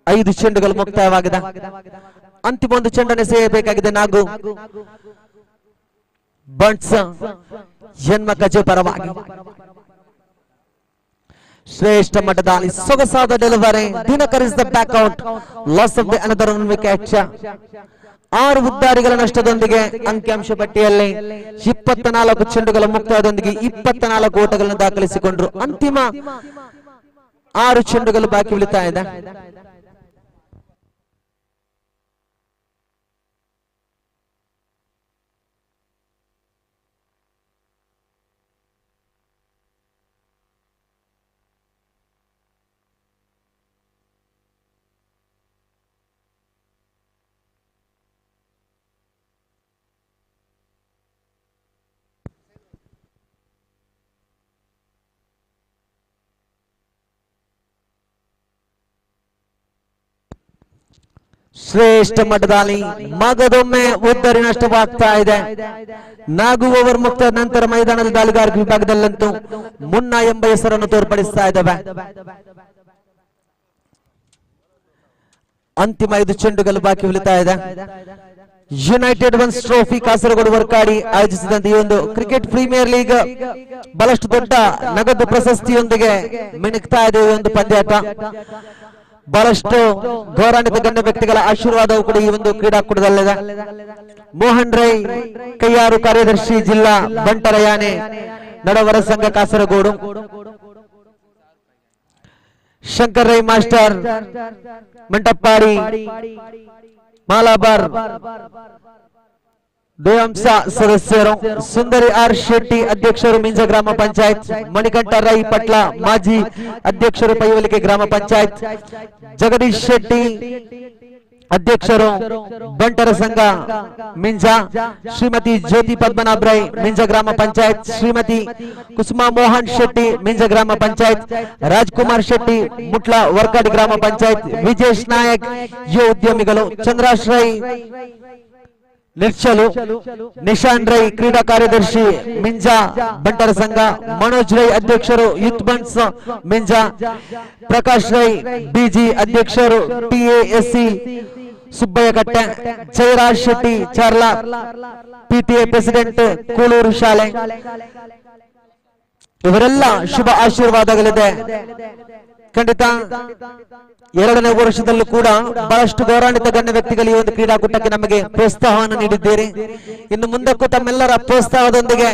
5 ಚೆಂಡುಗಳು ಮುಕ್ತಾಯವಾಗಿದೆ. ಅಂತಿಮ 1 ಚೆಂಡನ್ನು ಎಸೆಯಬೇಕಾಗಿದೆ ನಾಗು ಬಂಟ್ಸ್ ಜನ್ಮಕಜೆ ಪರವಾಗಿ. ಶ್ರೇಷ್ಠ ಮಟ್ಟದ ಸೊಗಸಾದ delivery. Dinakar is the ಬ್ಯಾಕ್ಔಟ್. Loss of the another 1 wicket. 6 ಉದ್ದಾರಿಗಳ ನಷ್ಟದೊಂದಿಗೆ ಅಂಕಿಅಂಶ ಪಟ್ಟಿಯಲ್ಲಿ 24 ಚೆಂಡುಗಳ ಮುಕ್ತಾಯದೊಂದಿಗೆ 24 ಓಟಗಳನ್ನು ದಾಖಲಿಸಿಕೊಂಡ್ರು. ಅಂತಿಮ 6 ಚೆಂಡುಗಳು ಬಾಕಿ ಉಳಿತಾ ಇದೆ. ಶ್ರೇಷ್ಠ ಮಟ್ಟದಲ್ಲಿ ಮಗದೊಮ್ಮೆ ಉದ್ದರಿ ನಷ್ಟವಾಗ್ತಾ ಇದೆ. ನಾಗು ಓವರ್ ಮುಕ್ತ ನಂತರ ಮೈದಾನದ ದಾಳಿಗಾರಿಕೆ ವಿಭಾಗದಲ್ಲಂತೂ ಮುನ್ನಾ ಎಂಬ ಹೆಸರನ್ನು ತೋರ್ಪಡಿಸ್ತಾ ಇದ್ದಾವೆ. ಅಂತಿಮ 5 ಚೆಂಡುಗಳು ಬಾಕಿ ಉಳಿತಾ ಇದೆ. ಯುನೈಟೆಡ್ ಒನ್ಸ್ ಟ್ರೋಫಿ ಕಾಸರಗೋಡು ವರ್ಕಾಡಿ ಆಯೋಜಿಸಿದಂತೆ ಈ ಒಂದು ಕ್ರಿಕೆಟ್ ಪ್ರೀಮಿಯರ್ ಲೀಗ್ ಬಹಳಷ್ಟು ದೊಡ್ಡ ನಗದು ಪ್ರಶಸ್ತಿಯೊಂದಿಗೆ ಮಿಣುಕ್ತಾ ಇದೆ. ಈ ಒಂದು ಪಂದ್ಯಾಟ ಬಹಳಷ್ಟು ಗೌರವಾನ್ವಿತ ಗಣ್ಯ ವ್ಯಕ್ತಿಗಳ ಆಶೀರ್ವಾದವು ಕೂಡ ಈ ಒಂದು ಕ್ರೀಡಾಕೂಟದಲ್ಲಿದೆ. ಮೋಹನ್ ರೈ ಕೈಯಾರು ಕಾರ್ಯದರ್ಶಿ ಜಿಲ್ಲಾ ಬಂಟರ ಯಾನೆ ನಡವರ ಸಂಘ ಕಾಸರಗೋಡು, ಶಂಕರ್ ರೈ ಮಾಸ್ಟರ್ ಮಂಟಪ್ಪಾಡಿ ಮಾಲಾಬಾರ್ ದೇವಂಸ ಸದಸ್ಯರು, ಸುಂದರಿ ಆರ್ ಶೆಟ್ಟಿ ಅಧ್ಯಕ್ಷರು ಮಿಂಜ ಗ್ರಾಮ ಪಂಚಾಯತ್, ಮಣಿಕಂಠ ರೈ ಪಟ್ಲ ಮಾಜಿ ಅಧ್ಯಕ್ಷರು ಪೈವಲಿಕೆ ಗ್ರಾಮ ಪಂಚಾಯತ್, ಜಗದೀಶ್ ಶೆಟ್ಟಿ ಅಧ್ಯಕ್ಷರು ಬಂಟರ ಸಂಘ ಮಿಂಜ, ಶ್ರೀಮತಿ ಜ್ಯೋತಿ ಪದ್ಮನಾಭ್ ರೈ ಮಿಂಜ ಗ್ರಾಮ ಪಂಚಾಯತ್, ಶ್ರೀಮತಿ ಕುಸುಮಾ ಮೋಹನ್ ಶೆಟ್ಟಿ ಮಿಂಜ ಗ್ರಾಮ ಪಂಚಾಯತ್, ರಾಜ್ಕುಮಾರ್ ಶೆಟ್ಟಿ ಮುಟ್ಲ ವರ್ಕಾಡಿ ಗ್ರಾಮ ಪಂಚಾಯತ್, ವಿಜೇಶ್ ನಾಯಕ್ ಯುವ ಉದ್ಯಮಿಗಳು, ಚಂದ್ರಾಶ್ ರೈ ನಿರ್ಚಲು, ನಿಶಾನ್ ರೈ ಕ್ರೀಡಾ ಕಾರ್ಯದರ್ಶಿ ಮಿಂಜಾ ಬಂಟರ ಸಂಘ, ಮನೋಜ್ ರೈ ಅಧ್ಯಕ್ಷರು ಯೂತ್ ಬಂಟ್ಸ್ ಮಿಂಜಾ, ಪ್ರಕಾಶ್ ರೈ ಬಿಜಿ ಅಧ್ಯಕ್ಷರು ಟಿಎಎಸ್ಸಿ ಸುಬ್ಬಯ್ಯ ಕಟ್ಟೆ, ಜಯರಾಜ್ ಶೆಟ್ಟಿ ಚಾರ್ಲಾ ಪಿಟಿಎ ಪ್ರೆಸಿಡೆಂಟ್ ಕೂಳೂರು ಶಾಲೆ, ಇವರೆಲ್ಲ ಶುಭ ಆಶೀರ್ವಾದಗಳಿದೆ. ಖಂಡಿತ 2ನೇ ವರ್ಷದಲ್ಲೂ ಕೂಡ ಬಹಳಷ್ಟು ಗೌರವಾನ್ವಿತ ಗಣ್ಯ ವ್ಯಕ್ತಿಗಳು ಈ ಒಂದು ಕ್ರೀಡಾಕೂಟಕ್ಕೆ ನಮಗೆ ಪ್ರೋತ್ಸಾಹವನ್ನು ನೀಡಿದ್ದೀರಿ. ಇನ್ನು ಮುಂದಕ್ಕೂ ತಮ್ಮೆಲ್ಲರ ಪ್ರೋತ್ಸಾಹದೊಂದಿಗೆ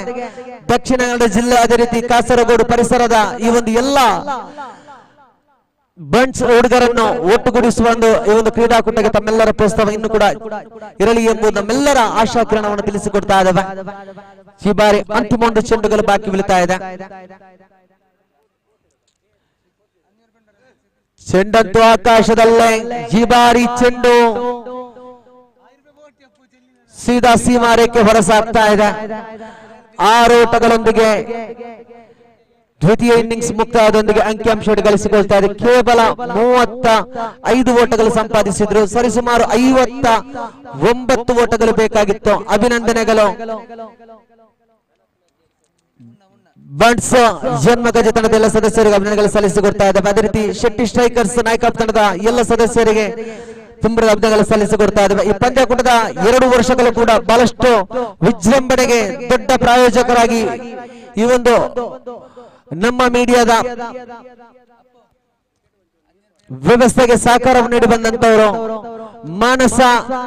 ದಕ್ಷಿಣ ಕನ್ನಡ ಜಿಲ್ಲೆ ಅದೇ ರೀತಿ ಕಾಸರಗೋಡು ಪರಿಸರದ ಈ ಒಂದು ಎಲ್ಲ ಬಂಟ್ಸ್ ಹುಡುಗರನ್ನು ಒಟ್ಟುಗೂಡಿಸುವ ಈ ಒಂದು ಕ್ರೀಡಾಕೂಟಕ್ಕೆ ತಮ್ಮೆಲ್ಲರ ಪ್ರೋತ್ಸಾಹ ಇನ್ನು ಕೂಡ ಇರಲಿ ಎಂಬುದು ನಮ್ಮೆಲ್ಲರ ಆಶಾ ಕಿರಣವನ್ನು ತಿಳಿಸಿಕೊಡ್ತಾ ಇದ್ದಾವೆ. ಈ ಬಾರಿ ಅಂತಿಮ 1 ಚೆಂಡುಗಳು ಬಾಕಿ ಬೀಳ್ತಾ ಇದೆ. ಚೆಂಡಂತೂ ಆಕಾಶದಲ್ಲೇ. ಈ ಬಾರಿ ಚೆಂಡು ಸೀದಾ ಸೀಮಾರೇಖೆ ಹೊರಸಾಗ್ತಾ ಇದೆ. 6 ಓಟಗಳೊಂದಿಗೆ ದ್ವಿತೀಯ ಇನ್ನಿಂಗ್ಸ್ ಮುಕ್ತಾಯದೊಂದಿಗೆ ಅಂಕಿಅಂಶ ಗಳಿಸಿಕೊಳ್ತಾ ಇದೆ. ಕೇವಲ 35 ಓಟಗಳು ಸಂಪಾದಿಸಿದ್ರು. ಸರಿಸುಮಾರು 59 ಓಟಗಳು ಬೇಕಾಗಿತ್ತು. ಅಭಿನಂದನೆಗಳು. ಬಂಟ್ಸ್ ಜನ್ಮಗಜ ತಂಡದ ಎಲ್ಲ ಸದಸ್ಯರಿಗೆ ಅಭಿನಂದನೆಗಳು ಸಲ್ಲಿಸಿಕೊಡ್ತಾ ಇದ್ದಾರೆ. ಅದೇ ರೀತಿ ಶೆಟ್ಟಿ ಸ್ಟ್ರೈಕರ್ಸ್ ನಾಯಕ ತಂಡದ ಎಲ್ಲ ಸದಸ್ಯರಿಗೆ ತುಂಬಾ ಅಭಿನಂದನೆಗಳು ಸಲ್ಲಿಸಿಕೊಡ್ತಾ ಇದ್ದಾವೆ. ಈ ಪಂದ್ಯಕೂಟದ 2 ವರ್ಷಗಳು ಕೂಡ ಬಹಳಷ್ಟು ವಿಜೃಂಭಣೆಗೆ ದೊಡ್ಡ ಪ್ರಾಯೋಜಕರಾಗಿ ಈ ಒಂದು ನಮ್ಮ ಮೀಡಿಯಾದ ವ್ಯವಸ್ಥೆಗೆ ಸಹಕಾರವನ್ನು ನೀಡಿ ಬಂದಂತವರು ಮಾನಸ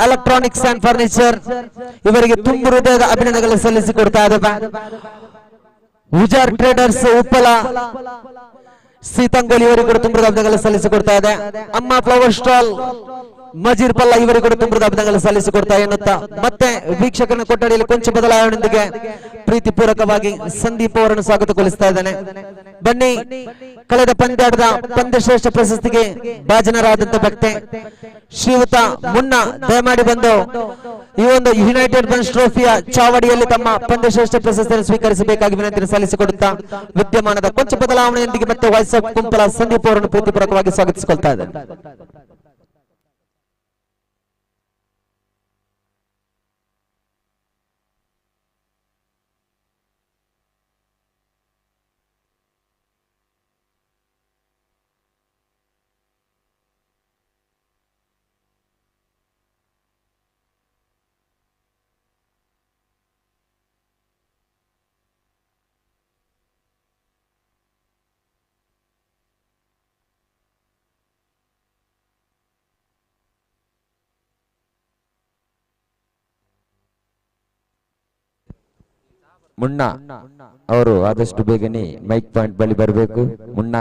ಎಲೆಕ್ಟ್ರಾನಿಕ್ಸ್ ಅಂಡ್ ಫರ್ನಿಚರ್ ಇವರಿಗೆ ತುಂಬ ಹೃದಯದ ಅಭಿನಂದನೆಗಳು ಸಲ್ಲಿಸಿಕೊಡ್ತಾ ಇದ್ದಾವೆ. ಉಜಾರ್ ಟ್ರೇಡರ್ಸ್ ಉಪ್ಪಲ ಸೀತಂಗೋಲಿ ಇವರಿಗೂ ಕೂಡ ತುಂಬ ಅಭಿನಂದನೆಗಳು ಸಲ್ಲಿಸಿಕೊಡ್ತಾ ಇದೆ. ಅಮ್ಮ ಫ್ಲವರ್ ಸ್ಟಾಲ್ ಮಜೀರ್ ಪಲ್ಲ ಇವರಿಗೂ ಕೂಡ ತುಂಬ ಅಭಿನಂದನೆಗಳು ಸಲ್ಲಿಸಿಕೊಡ್ತಾ ಎನ್ನುತ್ತಾ ಮತ್ತೆ ವೀಕ್ಷಕನ ಕೊಠಡಿಯಲ್ಲಿ ಕೊಂಚ ಬದಲಾವಣೆಯೊಂದಿಗೆ ಪ್ರೀತಿಪೂರ್ವಕವಾಗಿ ಸಂದೀಪ್ ಅವರನ್ನು ಸ್ವಾಗತಗೊಳಿಸ್ತಾ ಇದ್ದಾನೆ. ಬನ್ನಿ, ಕಳೆದ ಪಂದ್ಯಾಟದ ಪಂದ್ಯಶ್ರೇಷ್ಠ ಪ್ರಶಸ್ತಿಗೆ ಭಾಜನರಾದಂತ ವ್ಯಕ್ತಿ ಶ್ರೀಯುತ ಮುನ್ನ ದಯಮಾಡಿ ಬಂದು ಈ ಒಂದು ಯುನೈಟೆಡ್ ಬಂಚ್ ಟ್ರೋಫಿಯ ಚಾವಡಿಯಲ್ಲಿ ತಮ್ಮ ಪಂದ್ಯಶ್ರೇಷ್ಠ ಪ್ರಶಸ್ತಿಯನ್ನು ಸ್ವೀಕರಿಸಬೇಕಾಗಿ ವಿನಂತಿ ಸಲ್ಲಿಸಿಕೊಡುತ್ತಾ ವಿದ್ಯಮಾನದ ಕೊಂಚ ಬದಲಾವಣೆಯೊಂದಿಗೆ ಮತ್ತೆ ವಾಯ್ಸ್ ಆಫ್ ಕುಂಪಲ ಸಂದೀಪ್ ಅವರನ್ನು ಪ್ರೀತಿಪೂರ್ವಕವಾಗಿ ಸ್ವಾಗತಿಸಿಕೊಳ್ತಾ ಇದ್ದಾರೆ. ಮುನ್ನ ಅವರು ಆದಷ್ಟು ಬೇಗನೆ ಮೈಕ್ ಪಾಯಿಂಟ್ ಬಳಿ ಬರಬೇಕು. ಮುನ್ನ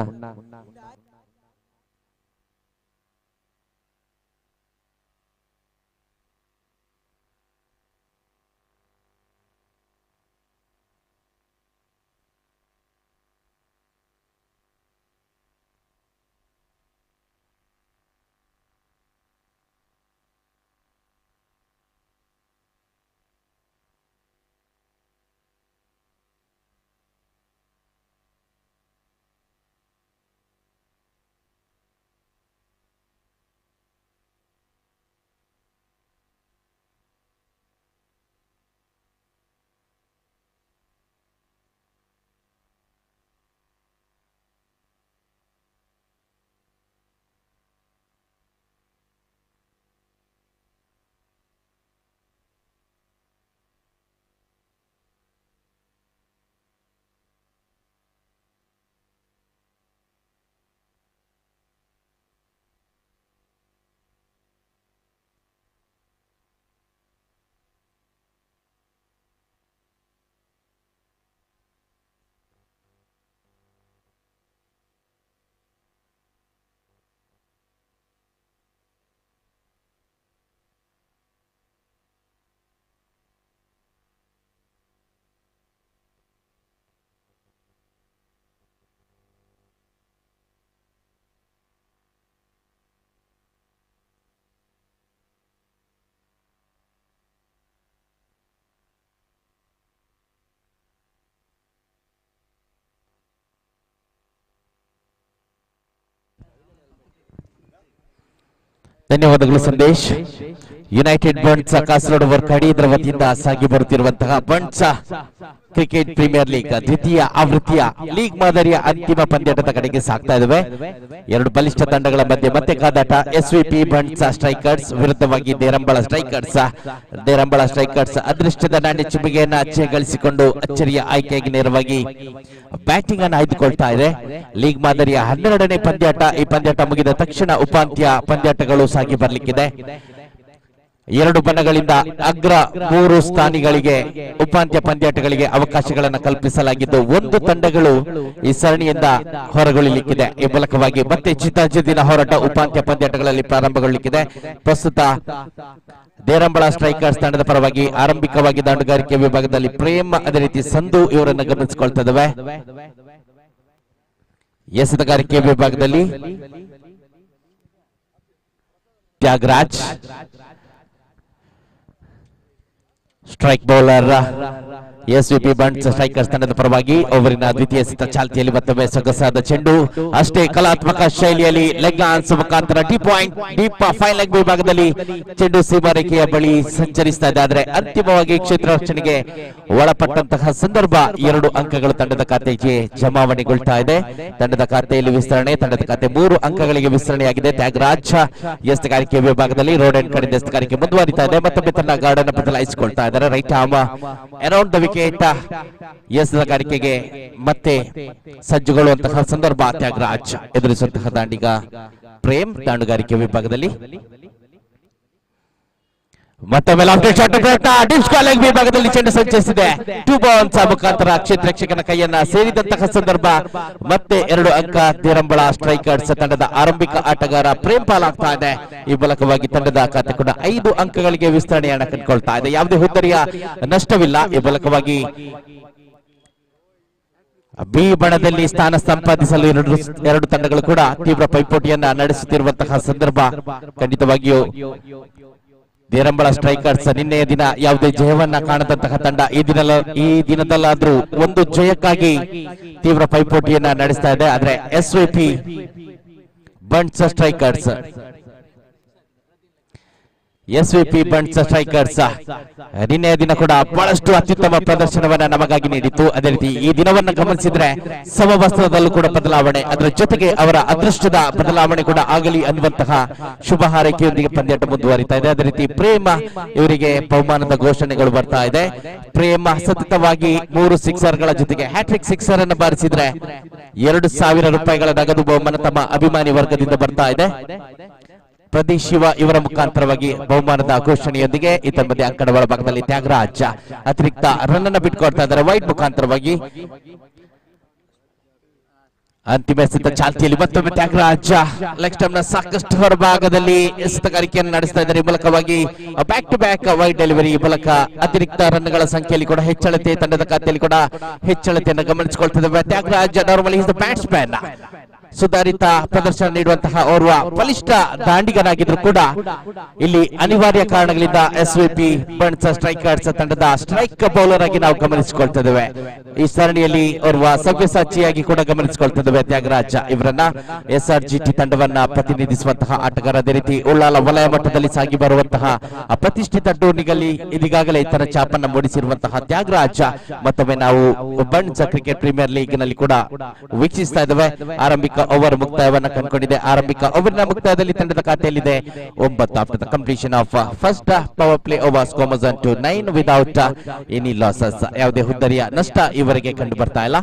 ಧನ್ಯವಾದಗಳು ಸಂದೇಶ್. ಯುನೈಟೆಡ್ ಬಂಟ್ಸ್ ಕಾಸರಗೋಡು ವರ್ಕಾಡಿ ಇದರ ವತಿಯಿಂದ ಸಾಗಿ ಬರುತ್ತಿರುವಂತಹ ಬಂಟ್ಸ್ ಕ್ರಿಕೆಟ್ ಪ್ರೀಮಿಯರ್ ಲೀಗ್ ದ್ವಿತೀಯ ಆವೃತ್ತಿಯ ಲೀಗ್ ಮಾದರಿಯ ಅಂತಿಮ ಪಂದ್ಯಾಟದ ಕಡೆಗೆ ಸಾಗ್ತಾ ಇದ್ದಾವೆ. 2 ಬಲಿಷ್ಠ ತಂಡಗಳ ಮಧ್ಯೆ ಮತ್ತೆ ಕಾದಾಟ. ಎಸ್ವಿಪಿ ಬಂಟ್ಸ್ ಸ್ಟ್ರೈಕರ್ಸ್ ವಿರುದ್ಧವಾಗಿ ದೇರಂಬಳ ಸ್ಟ್ರೈಕರ್ಸ್ ಅದೃಷ್ಟದ ನಾಣ್ಯ ಚಿಮ್ಮಿಗೆಯನ್ನು ಗಳಿಸಿಕೊಂಡು ಅಚ್ಚರಿಯ ಆಯ್ಕೆಯಾಗಿ ನೇರವಾಗಿ ಬ್ಯಾಟಿಂಗ್ ಅನ್ನು ಆಯ್ದುಕೊಳ್ತಾ ಇದೆ. ಲೀಗ್ ಮಾದರಿಯ 12ನೇ ಪಂದ್ಯಾಟ. ಈ ಪಂದ್ಯಾಟ ಮುಗಿದ ತಕ್ಷಣ ಉಪಾಂತ್ಯ ಪಂದ್ಯಾಟಗಳು ಸಾಗಿ ಬರಲಿಕ್ಕಿದೆ. 2 ಬಣಗಳಿಂದ ಅಗ್ರ 3 ಸ್ಥಾನಿಗಳಿಗೆ ಉಪಾಂತ್ಯ ಪಂದ್ಯಾಟಗಳಿಗೆ ಅವಕಾಶಗಳನ್ನು ಕಲ್ಪಿಸಲಾಗಿದ್ದು 1 ತಂಡಗಳು ಈ ಸರಣಿಯಿಂದ ಹೊರಗುಳಿಲಿಕ್ಕಿದೆ. ಈ ಮೂಲಕವಾಗಿ ಮತ್ತೆ ಜಿದ್ದಾಜಿದ್ದಿನ ಹೋರಾಟ ಉಪಾಂತ್ಯ ಪಂದ್ಯಾಟಗಳಲ್ಲಿ ಪ್ರಾರಂಭಗೊಳ್ಳಲಿಕ್ಕಿದೆ. ಪ್ರಸ್ತುತ ದೇರಂಬಳ ಸ್ಟ್ರೈಕರ್ಸ್ ತಂಡದ ಪರವಾಗಿ ಆರಂಭಿಕವಾಗಿ ದಾಂಡುಗಾರಿಕೆ ವಿಭಾಗದಲ್ಲಿ ಪ್ರೇಮ್, ಅದೇ ರೀತಿ ಸಂಧು ಇವರನ್ನು ಗಮನಿಸಿಕೊಳ್ತಾ ಇದ್ದಾವೆ. ಎಸೆತಗಾರಿಕೆ ವಿಭಾಗದಲ್ಲಿ Thyagaraj, strike bowler SVP Bunts strikers ತಂಡದ ಪರವಾಗಿ ಓವರಿನ ದ್ವಿತೀಯ ಸೆಟ್ ಚಾಲ್ತಿಯಲ್ಲಿ ಮತ್ತೊಮ್ಮೆ ಸೊಗಸಾದ ಚೆಂಡು ಅಷ್ಟೇ ಕಲಾತ್ಮಕ ಶೈಲಿಯಲ್ಲಿ ಲೆಗ್ ಆನ್ಸ್ ಮುಖಾಂತರ ಡೀಪ್ ಫೈನ್ ಲೆಗ್ ವಿಭಾಗದಲ್ಲಿ ಚೆಂಡು ಸೀಮಾರೇಖೆಯ ಬಳಿ ಸಂಚರಿಸ್ತಾ ಇದೆ. ಆದರೆ ಅಂತಿಮವಾಗಿ ಕ್ಷೇತ್ರ ರಕ್ಷಣೆಗೆ ಒಳಪಟ್ಟಂತಹ ಸಂದರ್ಭ 2 ಅಂಕಗಳು ತಂಡದ ಖಾತೆಗೆ ಜಮಾವಣೆಗೊಳ್ತಾ ಇದೆ. ತಂಡದ ಖಾತೆಯಲ್ಲಿ ವಿಸ್ತರಣೆ, ತಂಡದ ಖಾತೆ 3 ಅಂಕಗಳಿಗೆ ವಿಸ್ತರಣೆಯಾಗಿದೆ. ತ್ಯಾಗರಾಜ್ ಎಸ್ತಗಾರಿಕೆ ವಿಭಾಗದಲ್ಲಿ ರೋಡ್ ಅಂಡ್ ಕಡೆಯಿಂದ ಎಸ್ತಗಾರಿಕೆ ಮುಂದುವರಿತಾ ಇದೆ. ಮತ್ತೊಮ್ಮೆ ತನ್ನ ಗಾರ್ಡ್ ಅನ್ನು ಬದಲಾಯಿಸಿಕೊಳ್ತಾ ಇದ್ದಾರೆ. Right arm around the wicket ಎಸ್ತಗಾರಿಕೆಗೆ ಮತ್ತೆ ಸಜ್ಜುಗೊಳ್ಳುವಂತಹ ಸಂದರ್ಭ ತ್ಯಾಗರಾಜ್ ಎದುರಿಸುವಂತಹ ದಾಂಡಿಗ ಪ್ರೇಮ್ ದಾಂಡುಗಾರಿಕೆ ವಿಭಾಗದಲ್ಲಿ ಮತ್ತೊಮ್ಮೆ ಲಾಫ್ಟ್ ಶಾಟ್ ಪ್ರಯತ್ನ ಡಿಸ್ಕ್ ಲೆಗ್ ವಿಭಾಗದಲ್ಲಿ ಚೆಂಡು ಸಂಚರಿಸಿದೆ. 2 ಬೌನ್ಸ್ ಮುಖಾಂತರ ಕ್ಷೇತ್ರ ರಕ್ಷಕನ ಕೈಯನ್ನ ಸೇರಿದಂತಹ ಸಂದರ್ಭ ಮತ್ತೆ 2 ಅಂಕ ದೇರಂಬಳ ಸ್ಟ್ರೈಕರ್ಸ್ ತಂಡದ ಆರಂಭಿಕ ಆಟಗಾರ ಪ್ರೇಮ್ ಪಾಲಾಗ್ತಾ ಇದೆ. ಈ ಮೂಲಕವಾಗಿ ತಂಡದ ಖಾತೆ ಕೂಡ 5 ಅಂಕಗಳಿಗೆ ವಿಸ್ತರಣೆಯನ್ನ ಕಂಡುಕೊಳ್ತಾ ಇದೆ. ಯಾವುದೇ ಹುದ್ದರಿಯ ನಷ್ಟವಿಲ್ಲ. ಈ ಮೂಲಕವಾಗಿ ಬಿ ಬಣದಲ್ಲಿ ಸ್ಥಾನ ಸಂಪಾದಿಸಲು ಎರಡು ತಂಡಗಳು ಕೂಡ ತೀವ್ರ ಪೈಪೋಟಿಯನ್ನ ನಡೆಸುತ್ತಿರುವಂತಹ ಸಂದರ್ಭ ಖಂಡಿತವಾಗಿಯೂ ದೇರಂಬಳ ಸ್ಟ್ರೈಕರ್ಸ್ ನಿನ್ನೆಯ ದಿನ ಯಾವುದೇ ಜಯವನ್ನ ಕಾಣದಂತಹ ತಂಡ ಈ ದಿನದಲ್ಲಾದ್ರೂ ಒಂದು ಜಯಕ್ಕಾಗಿ ತೀವ್ರ ಪೈಪೋಟಿಯನ್ನ ನಡೆಸ್ತಾ ಇದೆ. ಆದ್ರೆ ಎಸ್ವಿಪಿ ಬಂಟ್ಸ್ ಸ್ಟ್ರೈಕರ್ಸ್ ನಿನ್ನೆಯ ದಿನ ಕೂಡ ಬಹಳಷ್ಟು ಅತ್ಯುತ್ತಮ ಪ್ರದರ್ಶನವನ್ನ ನಮಗಾಗಿ ನೀಡಿತ್ತು. ಅದೇ ರೀತಿ ಈ ದಿನವನ್ನ ಗಮನಿಸಿದ್ರೆ ಸಮವಸ್ತ್ರದಲ್ಲೂ ಕೂಡ ಬದಲಾವಣೆ, ಅದರ ಜೊತೆಗೆ ಅವರ ಅದೃಷ್ಟದ ಬದಲಾವಣೆ ಕೂಡ ಆಗಲಿ ಅನ್ನುವಂತಹ ಶುಭ ಹಾರೈಕೆಯೊಂದಿಗೆ ಪಂದ್ಯಾಟ ಮುಂದುವರಿತಾ ಇದೆ. ಅದೇ ರೀತಿ ಪ್ರೇಮ ಇವರಿಗೆ ಬಹುಮಾನದ ಘೋಷಣೆಗಳು ಬರ್ತಾ ಇದೆ. ಪ್ರೇಮ ಸತತವಾಗಿ 3 ಸಿಕ್ಸರ್ಗಳ ಜೊತೆಗೆ ಹ್ಯಾಟ್ರಿಕ್ ಸಿಕ್ಸರ್ ಅನ್ನು ಬಾರಿಸಿದ್ರೆ 2,000 ರೂಪಾಯಿಗಳ ನಗದು ಬಹುಮಾನ ತಮ್ಮ ಅಭಿಮಾನಿ ವರ್ಗದಿಂದ ಬರ್ತಾ ಇದೆ. ಪ್ರದೀಶ್ ಶಿವ ಇವರ ಮುಖಾಂತರವಾಗಿ ಬಹುಮಾನದ ಘೋಷಣೆಯೊಂದಿಗೆ ಇತಮಧ್ಯೆ ಅಂಕಣ ಒಳಭಾಗದಲ್ಲಿ ತ್ಯಾಗರಾಜ್ ಅತಿರಿಕ್ತ ರನ್ ಅನ್ನು ಬಿಟ್ಕೊಡ್ತಾ ಇದ್ದಾರೆ ವೈಡ್ ಮುಖಾಂತರವಾಗಿ. ಅಂತಿಮ ಎಸೆತ ಚಾಲ್ತಿಯಲ್ಲಿ ಮತ್ತೊಮ್ಮೆ ತ್ಯಾಗರಾಜ್ ಲೆಗ್ ಸ್ಟಂಪ್ ನ ಸಾಕಷ್ಟು ಹೊರಭಾಗದಲ್ಲಿ ಎಸೆತಗಾರಿಕೆಯನ್ನು ನಡೆಸ್ತಾ ಇದ್ದಾರೆ. ಈ ಮೂಲಕವಾಗಿ back to back wide delivery ಮೂಲಕ ಅತಿರಿಕ್ತ ರನ್ಗಳ ಸಂಖ್ಯೆಯಲ್ಲಿ ಕೂಡ ಹೆಚ್ಚಳತೆ, ತಂಡದ ಖಾತೆಯಲ್ಲಿ ಕೂಡ ಹೆಚ್ಚಳತೆಯನ್ನು ಗಮನಿಸಿಕೊಳ್ತಿದ್ದೇವೆ. Tyagaraj normally is the batsman, ಸುಧಾರಿತ ಪ್ರದರ್ಶನ ನೀಡುವಂತಹ ಓರ್ವ ಬಲಿಷ್ಠ ದಾಂಡಿಗನಾಗಿದ್ರು ಕೂಡ ಇಲ್ಲಿ ಅನಿವಾರ್ಯ ಕಾರಣಗಳಿಂದ ಎಸ್ವಿಪಿ ಬಂಟ್ಸ್ ಸ್ಟ್ರೈಕರ್ಸ್ ತಂಡದ ಸ್ಟ್ರೈಕ್ ಬೌಲರ್ ಆಗಿ ನಾವು ಗಮನಿಸಿಕೊಳ್ತಿದ್ದೇವೆ. ಈ ಸರಣಿಯಲ್ಲಿ ಓರ್ವ ಸವ್ಯಸಾಚಿಯಾಗಿ ಕೂಡ ಗಮನಿಸಿಕೊಳ್ತಿದ್ದೇವೆ ತ್ಯಾಗರಾಜ್ ಇವರನ್ನ. SRGT ತಂಡವನ್ನ ಪ್ರತಿನಿಧಿಸುವಂತಹ ಆಟಗಾರ, ಅದೇ ರೀತಿ ಉಳ್ಳಾಲ ವಲಯ ಮಟ್ಟದಲ್ಲಿ ಸಾಗಿ ಬರುವಂತಹ ಪ್ರತಿಷ್ಠಿತ ಟೂರ್ನಿಗಳಲ್ಲಿ ಇದೀಗಾಗಲೇ ಇತರ ಚಾಪನ್ನ ಮೂಡಿಸಿರುವಂತಹ ತ್ಯಾಗರಾಜ್ ಮತ್ತೊಮ್ಮೆ ನಾವು ಬಂಟ್ಸ್ ಕ್ರಿಕೆಟ್ ಪ್ರೀಮಿಯರ್ ಲೀಗ್ ನಲ್ಲಿ ಕೂಡ ವೀಕ್ಷಿಸ್ತಾ ಇದ್ದೇವೆ. ಆರಂಭಿಕ ಓವರ್ ಮುಕ್ತಾಯವನ್ನ ಕಂಡುಕೊಂಡಿದೆ. ಆರಂಭಿಕ ಓವರ್ನ ಮುಕ್ತಾಯದಲ್ಲಿ ತಂಡದ ಖಾತೆಯಲ್ಲಿದೆ 9 after the completion of first power play overs goes on to 9 without any losses. ಯಾವುದೇ ಹುದ್ದರಿಯ ನಷ್ಟ ಇವರಿಗೆ ಕಂಡು ಬರ್ತಾ ಇಲ್ಲ.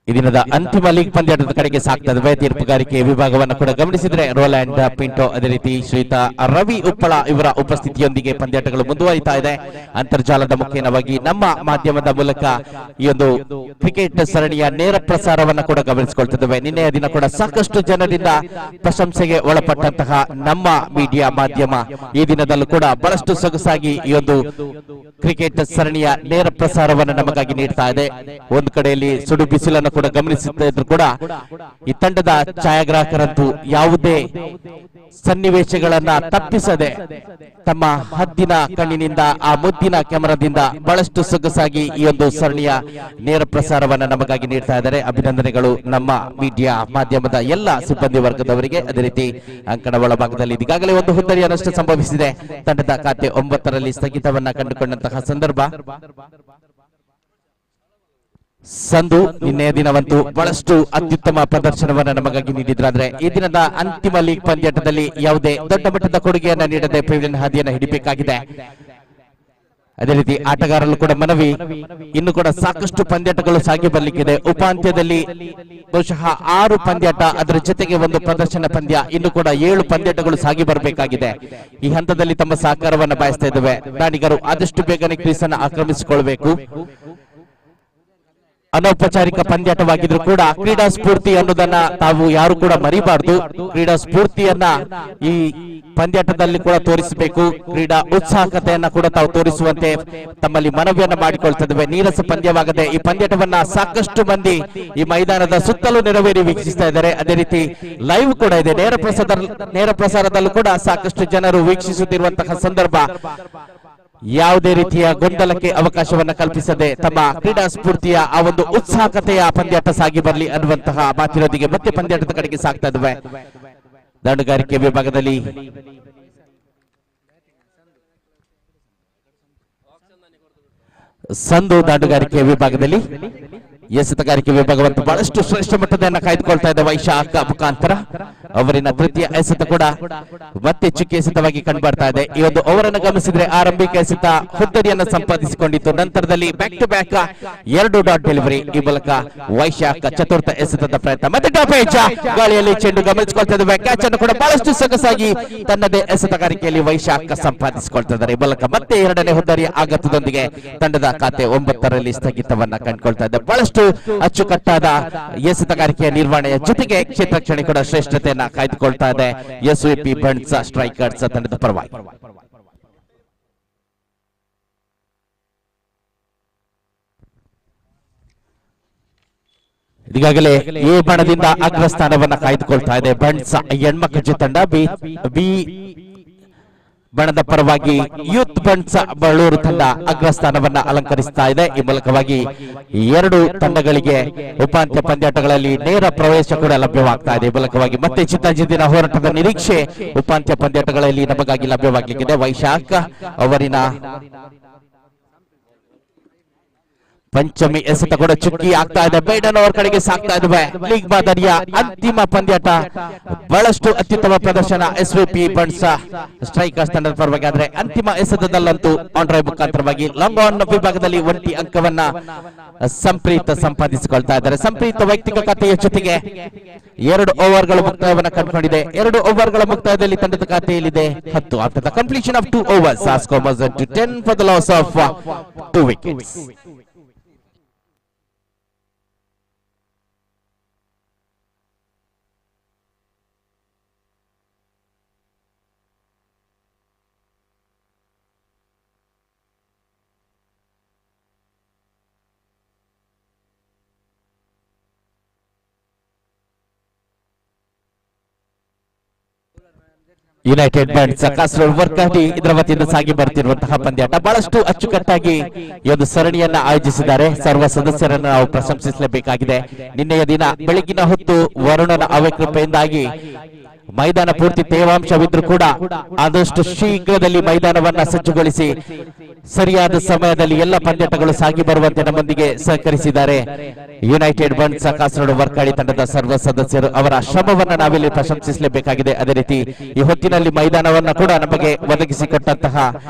ಈ ದಿನದ ಅಂತಿಮ ಲೀಗ್ ಪಂದ್ಯಾಟದ ಕಡೆಗೆ ಸಾಗ್ತಾ ಇದೆ. ತೀರ್ಪುಗಾರಿಕೆ ವಿಭಾಗವನ್ನು ಕೂಡ ಗಮನಿಸಿದ್ರೆ ರೋಲ್ಯಾಂಡ್ ಪಿಂಟೋ, ಅದೇ ರೀತಿ ಶ್ರೀಯುತ ರವಿ ಉಪ್ಪಳ ಇವರ ಉಪಸ್ಥಿತಿಯೊಂದಿಗೆ ಪಂದ್ಯಾಟಗಳು ಮುಂದುವರಿತಾ ಇದೆ. ಅಂತರ್ಜಾಲದ ಮುಖೇನವಾಗಿ ನಮ್ಮ ಮಾಧ್ಯಮದ ಮೂಲಕ ಈ ಒಂದು ಕ್ರಿಕೆಟ್ ಸರಣಿಯ ನೇರ ಪ್ರಸಾರವನ್ನು ಕೂಡ ಗಮನಿಸಿಕೊಳ್ತಿದ್ದೇವೆ. ನಿನ್ನೆಯ ದಿನ ಕೂಡ ಸಾಕಷ್ಟು ಜನರಿಂದ ಪ್ರಶಂಸೆಗೆ ಒಳಪಟ್ಟಂತಹ ನಮ್ಮ ಮೀಡಿಯಾ ಮಾಧ್ಯಮ ಈ ದಿನದಲ್ಲೂ ಕೂಡ ಬಹಳಷ್ಟು ಸೊಗಸಾಗಿ ಈ ಒಂದು ಕ್ರಿಕೆಟ್ ಸರಣಿಯ ನೇರ ಪ್ರಸಾರವನ್ನು ನಮಗಾಗಿ ನೀಡ್ತಾ ಇದೆ. ಒಂದು ಕಡೆಯಲ್ಲಿ ಸುಡು ಬಿಸಿಲನ್ನು ಕೂಡ ಗಮನಿಸುತ್ತಾ ಇದ್ರು ಕೂಡ ಈ ತಂಡದ ಛಾಯಾಗ್ರಾಹಕರಂತೂ ಯಾವುದೇ ಸನ್ನಿವೇಶಗಳನ್ನ ತಪ್ಪಿಸದೆ ತಮ್ಮ ಹದ್ದಿನ ಕಣ್ಣಿನಿಂದ ಆ ಮುದ್ದಿನ ಕ್ಯಾಮೆರಾದಿಂದ ಬಹಳಷ್ಟು ಸೊಗಸಾಗಿ ಈ ಒಂದು ಸರಣಿಯ ನೇರ ಪ್ರಸಾರವನ್ನ ನಮಗಾಗಿ ನೀಡ್ತಾ ಇದ್ದಾರೆ. ಅಭಿನಂದನೆಗಳು ನಮ್ಮ ಮೀಡಿಯಾ ಮಾಧ್ಯಮದ ಎಲ್ಲ ಸಿಬ್ಬಂದಿ ವರ್ಗದವರಿಗೆ. ಅದೇ ರೀತಿ ಅಂಕಣ ಒಳಭಾಗದಲ್ಲಿ ಈಗಾಗಲೇ ಒಂದು ಹುದ್ದರಿಯ ನಷ್ಟ ಸಂಭವಿಸಿದೆ. ತಂಡದ ಖಾತೆ 9ರಲ್ಲಿ ಸ್ಥಗಿತವನ್ನ ಕಂಡುಕೊಂಡಂತಹ ಸಂದರ್ಭ. ಸಂಧು ನಿನ್ನೆಯ ದಿನವಂತೂ ಬಹಳಷ್ಟು ಅತ್ಯುತ್ತಮ ಪ್ರದರ್ಶನವನ್ನು ನಮಗಾಗಿ ನೀಡಿದ್ರಾದ್ರೆ ಈ ದಿನದ ಅಂತಿಮ ಲೀಗ್ ಪಂದ್ಯಾಟದಲ್ಲಿ ಯಾವುದೇ ದೊಡ್ಡ ಮಟ್ಟದ ಕೊಡುಗೆಯನ್ನ ನೀಡದೆ ಪ್ರೀಮಿಯರ್ ಹಾದಿಯನ್ನು ಹಿಡಿಬೇಕಾಗಿದೆ. ಅದೇ ರೀತಿ ಆಟಗಾರರು ಕೂಡ ಮನವಿ, ಇನ್ನು ಕೂಡ ಸಾಕಷ್ಟು ಪಂದ್ಯಾಟಗಳು ಸಾಗಿ ಬರಲಿಕ್ಕಿದೆ. ಉಪಾಂತ್ಯದಲ್ಲಿ ಬಹುಶಃ 6 ಪಂದ್ಯಾಟ, ಅದರ ಜೊತೆಗೆ ಒಂದು ಪ್ರದರ್ಶನ ಪಂದ್ಯ, ಇನ್ನು ಕೂಡ 7 ಪಂದ್ಯಾಟಗಳು ಸಾಗಿ ಬರಬೇಕಾಗಿದೆ. ಈ ಹಂತದಲ್ಲಿ ತಮ್ಮ ಸಹಕಾರವನ್ನು ಬಯಸ್ತಾ ಇದ್ದೇವೆ. ದಾಂಡಿಗರು ಆದಷ್ಟು ಬೇಗನೆ ಕ್ರೀಸ್ ಅನ್ನು ಆಕ್ರಮಿಸಿಕೊಳ್ಳಬೇಕು. ಅನೌಪಚಾರಿಕ ಪಂದ್ಯಾಟವಾಗಿದ್ರು ಕೂಡ ಕ್ರೀಡಾ ಸ್ಫೂರ್ತಿ ಅನ್ನೋದನ್ನ ತಾವು ಯಾರು ಕೂಡ ಮರಿಬಾರ್ದು. ಕ್ರೀಡಾ ಸ್ಫೂರ್ತಿಯನ್ನ ಈ ಪಂದ್ಯಾಟದಲ್ಲಿ ಕೂಡ ತೋರಿಸಬೇಕು. ಕ್ರೀಡಾ ಉತ್ಸಾಹಕತೆಯನ್ನ ಕೂಡ ತಾವು ತೋರಿಸುವಂತೆ ತಮ್ಮಲ್ಲಿ ಮನವಿಯನ್ನ ಮಾಡಿಕೊಳ್ತಿದ್ದೇವೆ. ನೀರಸ ಪಂದ್ಯವಾಗದೆ ಈ ಪಂದ್ಯಾಟವನ್ನ ಸಾಕಷ್ಟು ಮಂದಿ ಈ ಮೈದಾನದ ಸುತ್ತಲೂ ನೆರವೇರಿ ವೀಕ್ಷಿಸ್ತಾ ಇದ್ದಾರೆ. ಅದೇ ರೀತಿ ಲೈವ್ ಕೂಡ ಇದೆ, ನೇರ ಪ್ರಸಾರದಲ್ಲೂ ಕೂಡ ಸಾಕಷ್ಟು ಜನರು ವೀಕ್ಷಿಸುತ್ತಿರುವಂತಹ ಸಂದರ್ಭ. ಯಾವುದೇ ರೀತಿಯ ಗೊಂದಲಕ್ಕೆ ಅವಕಾಶವನ್ನ ಕಲ್ಪಿಸದೆ ತಮ್ಮ ಕ್ರೀಡಾ ಸ್ಫೂರ್ತಿಯ ಆ ಒಂದು ಉತ್ಸಾಹಕತೆಯ ಪಂದ್ಯಾಟ ಸಾಗಿ ಬರಲಿ ಅನ್ನುವಂತಹ ಮಾತಿನೊಂದಿಗೆ ಮತ್ತೆ ಪಂದ್ಯಾಟದ ಕಡೆಗೆ ಸಾಗ್ತಾ ಇದ್ದೇವೆ. ದಂಡುಗಾರಿಕೆ ವಿಭಾಗದಲ್ಲಿ ಸಂದು ದಾಂಡುಗಾರಿಕೆ ವಿಭಾಗದಲ್ಲಿ ಎಸೆತಗಾರಿಕೆ ವಿಭಾಗವಂತೂ ಬಹಳಷ್ಟು ಶ್ರೇಷ್ಠ ಮಟ್ಟದನ್ನ ಕಾಯ್ದುಕೊಳ್ತಾ ಇದೆ. ವೈಶಾಖ ಮುಖಾಂತರ ಅವರಿನ ತೃತೀಯ ಎಸೆತ ಕೂಡ ಮತ್ತೆ ಚುಕ್ಕಿ ಎಸೆತವಾಗಿ ಕಂಡುಬರ್ತಾ ಇದೆ. ಈ ಒಂದು ಓವರನ್ನು ಗಮನಿಸಿದ್ರೆ ಆರಂಭಿಕ ಎಸೆತ ಹುದ್ದರಿಯನ್ನು ಸಂಪಾದಿಸಿಕೊಂಡಿತ್ತು. ನಂತರದಲ್ಲಿ back to back 2 dot delivery. ಈ ಮೂಲಕ ವೈಶಾಖ ಚತುರ್ಥ ಎಸೆತದ ಪ್ರಯತ್ನ ಮತ್ತೆ ಟಾಪ್ ಎಡ್ಜ್ ಗಾಳಿಯಲ್ಲಿ ಚೆಂಡು ಗಮನಿಸಿಕೊಳ್ತಾ ಇದ್ದೇವೆ. ಕ್ಯಾಚ್ ಅನ್ನು ಕೂಡ ಬಹಳಷ್ಟು ಸೊಗಸಾಗಿ ತನ್ನದೇ ಎಸೆತಗಾರಿಕೆಯಲ್ಲಿ ವೈಶಾಖ ಸಂಪಾದಿಸಿಕೊಳ್ತಾ ಇದ್ದಾರೆ. ಈ ಮೂಲಕ ಮತ್ತೆ 2ನೇ ಹುದ್ದರಿಯ ಆಘಾತದೊಂದಿಗೆ ತಂಡದ ಖಾತೆ 9ರಲ್ಲಿ ಸ್ಥಗಿತವನ್ನ ಕಂಡುಕೊಳ್ತಾ ಇದೆ. ಬಹಳಷ್ಟು ಅಚ್ಚುಕಟ್ಟಾದ ಎಸೆತಗಾರಿಕೆಯ ನಿರ್ವಹಣೆಯ ಜೊತೆಗೆ ಕ್ಷೇತ್ರಕ್ಷಣೆ ಕೂಡ ಶ್ರೇಷ್ಠತೆಯನ್ನ ಕಾಯ್ದುಕೊಳ್ತಾ ಇದೆ ಎಸ್ವಿಪಿ ಬಂಟ್ಸ್ ಸ್ಟ್ರೈಕರ್ಸ್ ತಂಡದ ಪರವಾಗಿ. ಈಗಾಗಲೇ ಎ ಬಣದಿಂದ ಅಗ್ರಸ್ಥಾನವನ್ನ ಕಾಯ್ದುಕೊಳ್ತಾ ಇದೆ ಬಂಟ್ಸ್ ಹೆಣ್ಮಕ್ಳ ತಂಡ. ಬಿ ಬಣದ ಪರವಾಗಿ ಯೂತ್ ಬಂಟ್ಸ್ ಬಳ್ಳೂರು ತಂಡ ಅಗ್ರಸ್ಥಾನವನ್ನ ಅಲಂಕರಿಸ್ತಾ ಇದೆ. ಈ ಮೂಲಕವಾಗಿ 2 ತಂಡಗಳಿಗೆ ಉಪಾಂತ್ಯ ಪಂದ್ಯಾಟಗಳಲ್ಲಿ ನೇರ ಪ್ರವೇಶ ಕೂಡ ಲಭ್ಯವಾಗ್ತಾ ಇದೆ. ಈ ಮೂಲಕವಾಗಿ ಮತ್ತೆ ಚಿತ್ತಾಜಿದ್ದಿನ ಹೋರಾಟದ ನಿರೀಕ್ಷೆ ಉಪಾಂತ್ಯ ಪಂದ್ಯಾಟಗಳಲ್ಲಿ ನಮಗಾಗಿ ಲಭ್ಯವಾಗಲಿದೆ. ವೈಶಾಖ ಅವರಿನ ಪಂಚಮಿ ಎಸೆತ ಕೂಡ ಚುಕ್ಕಿ ಆಗ್ತಾ ಇದೆ. ಬೇಡನ್ ಅವರ ಕಡೆಗೆ ಸಾಕ್ತಾ ಇದ್ದೇವೆ. ಲೀಗ್ ಮಾದರಿಯ ಅಂತಿಮ ಪಂದ್ಯಾಟ ಬಹಳಷ್ಟು ಅತ್ಯುತ್ತಮ ಪ್ರದರ್ಶನ ಎಸ್ವಿಪಿ ಬಂಟ್ಸ್ ಸ್ಟ್ರೈಕರ್ಸ್ ತಂಡದ ಪರವಾಗಿ. ಆದ್ರೆ ಅಂತಿಮ ಎಸೆತದಲ್ಲಂತೂ ಆನ್ ಡ್ರೈವ್ ಮುಖಾಂತರವಾಗಿ ಲಾಂಗ್ ಆನ್ ವಿಭಾಗದಲ್ಲಿ 1 ಅಂಕವನ್ನ ಸಂಪ್ರೀತ್ ಸಂಪಾದಿಸಿಕೊಳ್ತಾ ಇದ್ದಾರೆ. ಸಂಪ್ರೀತ್ ವೈಯಕ್ತಿಕ ಖಾತೆಯ ಜೊತೆಗೆ 2 ಓವರ್ಗಳ ಮುಕ್ತಾಯವನ್ನು ಕಂಡುಕೊಂಡಿದೆ. 2 ಓವರ್ಗಳ ಮುಕ್ತಾಯದಲ್ಲಿ ತಂಡದ ಖಾತೆಯಲ್ಲಿದೆ 10. After the completion of 2 overs, score was to 10 for the loss of 2 wickets. United Bunts Kasaragod Varkady ಇದರ ವತಿಯಿಂದ ಸಾಗಿ ಬರ್ತಿರುವಂತಹ ಪಂದ್ಯಾಟ ಬಹಳಷ್ಟು ಅಚ್ಚುಕಟ್ಟಾಗಿ ಈ ಒಂದು ಸರಣಿಯನ್ನ ಆಯೋಜಿಸಿದ್ದಾರೆ. ಸರ್ವ ಸದಸ್ಯರನ್ನು ನಾವು ಪ್ರಶಂಸಿಸಲೇಬೇಕಾಗಿದೆ. ನಿನ್ನೆಯ ದಿನ ಬೆಳಗಿನ ಹೊತ್ತು ವರುಣನ ಅವಕೃಪೆಯಿಂದಾಗಿ ಮೈದಾನ ಪೂರ್ತಿ ತೇವಾಂಶವಿದ್ರೂ ಕೂಡ ಆದಷ್ಟು ಶೀಘ್ರದಲ್ಲಿ ಮೈದಾನವನ್ನ ಸಜ್ಜುಗೊಳಿಸಿ ಸರಿಯಾದ ಸಮಯದಲ್ಲಿ ಎಲ್ಲ ಪಂದ್ಯಾಟಗಳು ಸಾಗಿ ಬರುವಂತೆ ನಮ್ಮೊಂದಿಗೆ ಸಹಕರಿಸಿದ್ದಾರೆ ಯುನೈಟೆಡ್ ಬಂಟ್ಸ್ ಕಾಸರಗೋಡು ವರ್ಕಾಡಿ ತಂಡದ ಸರ್ವ ಸದಸ್ಯರು. ಅವರ ಶ್ರಮವನ್ನ ನಾವಿಲ್ಲಿ ಪ್ರಶಂಸಿಸಲೇಬೇಕಾಗಿದೆ. ಅದೇ ರೀತಿ ಈ ಹೊತ್ತಿನಲ್ಲಿ ಮೈದಾನವನ್ನ ಕೂಡ ನಮಗೆ ಒದಗಿಸಿಕೊಟ್ಟಂತಹ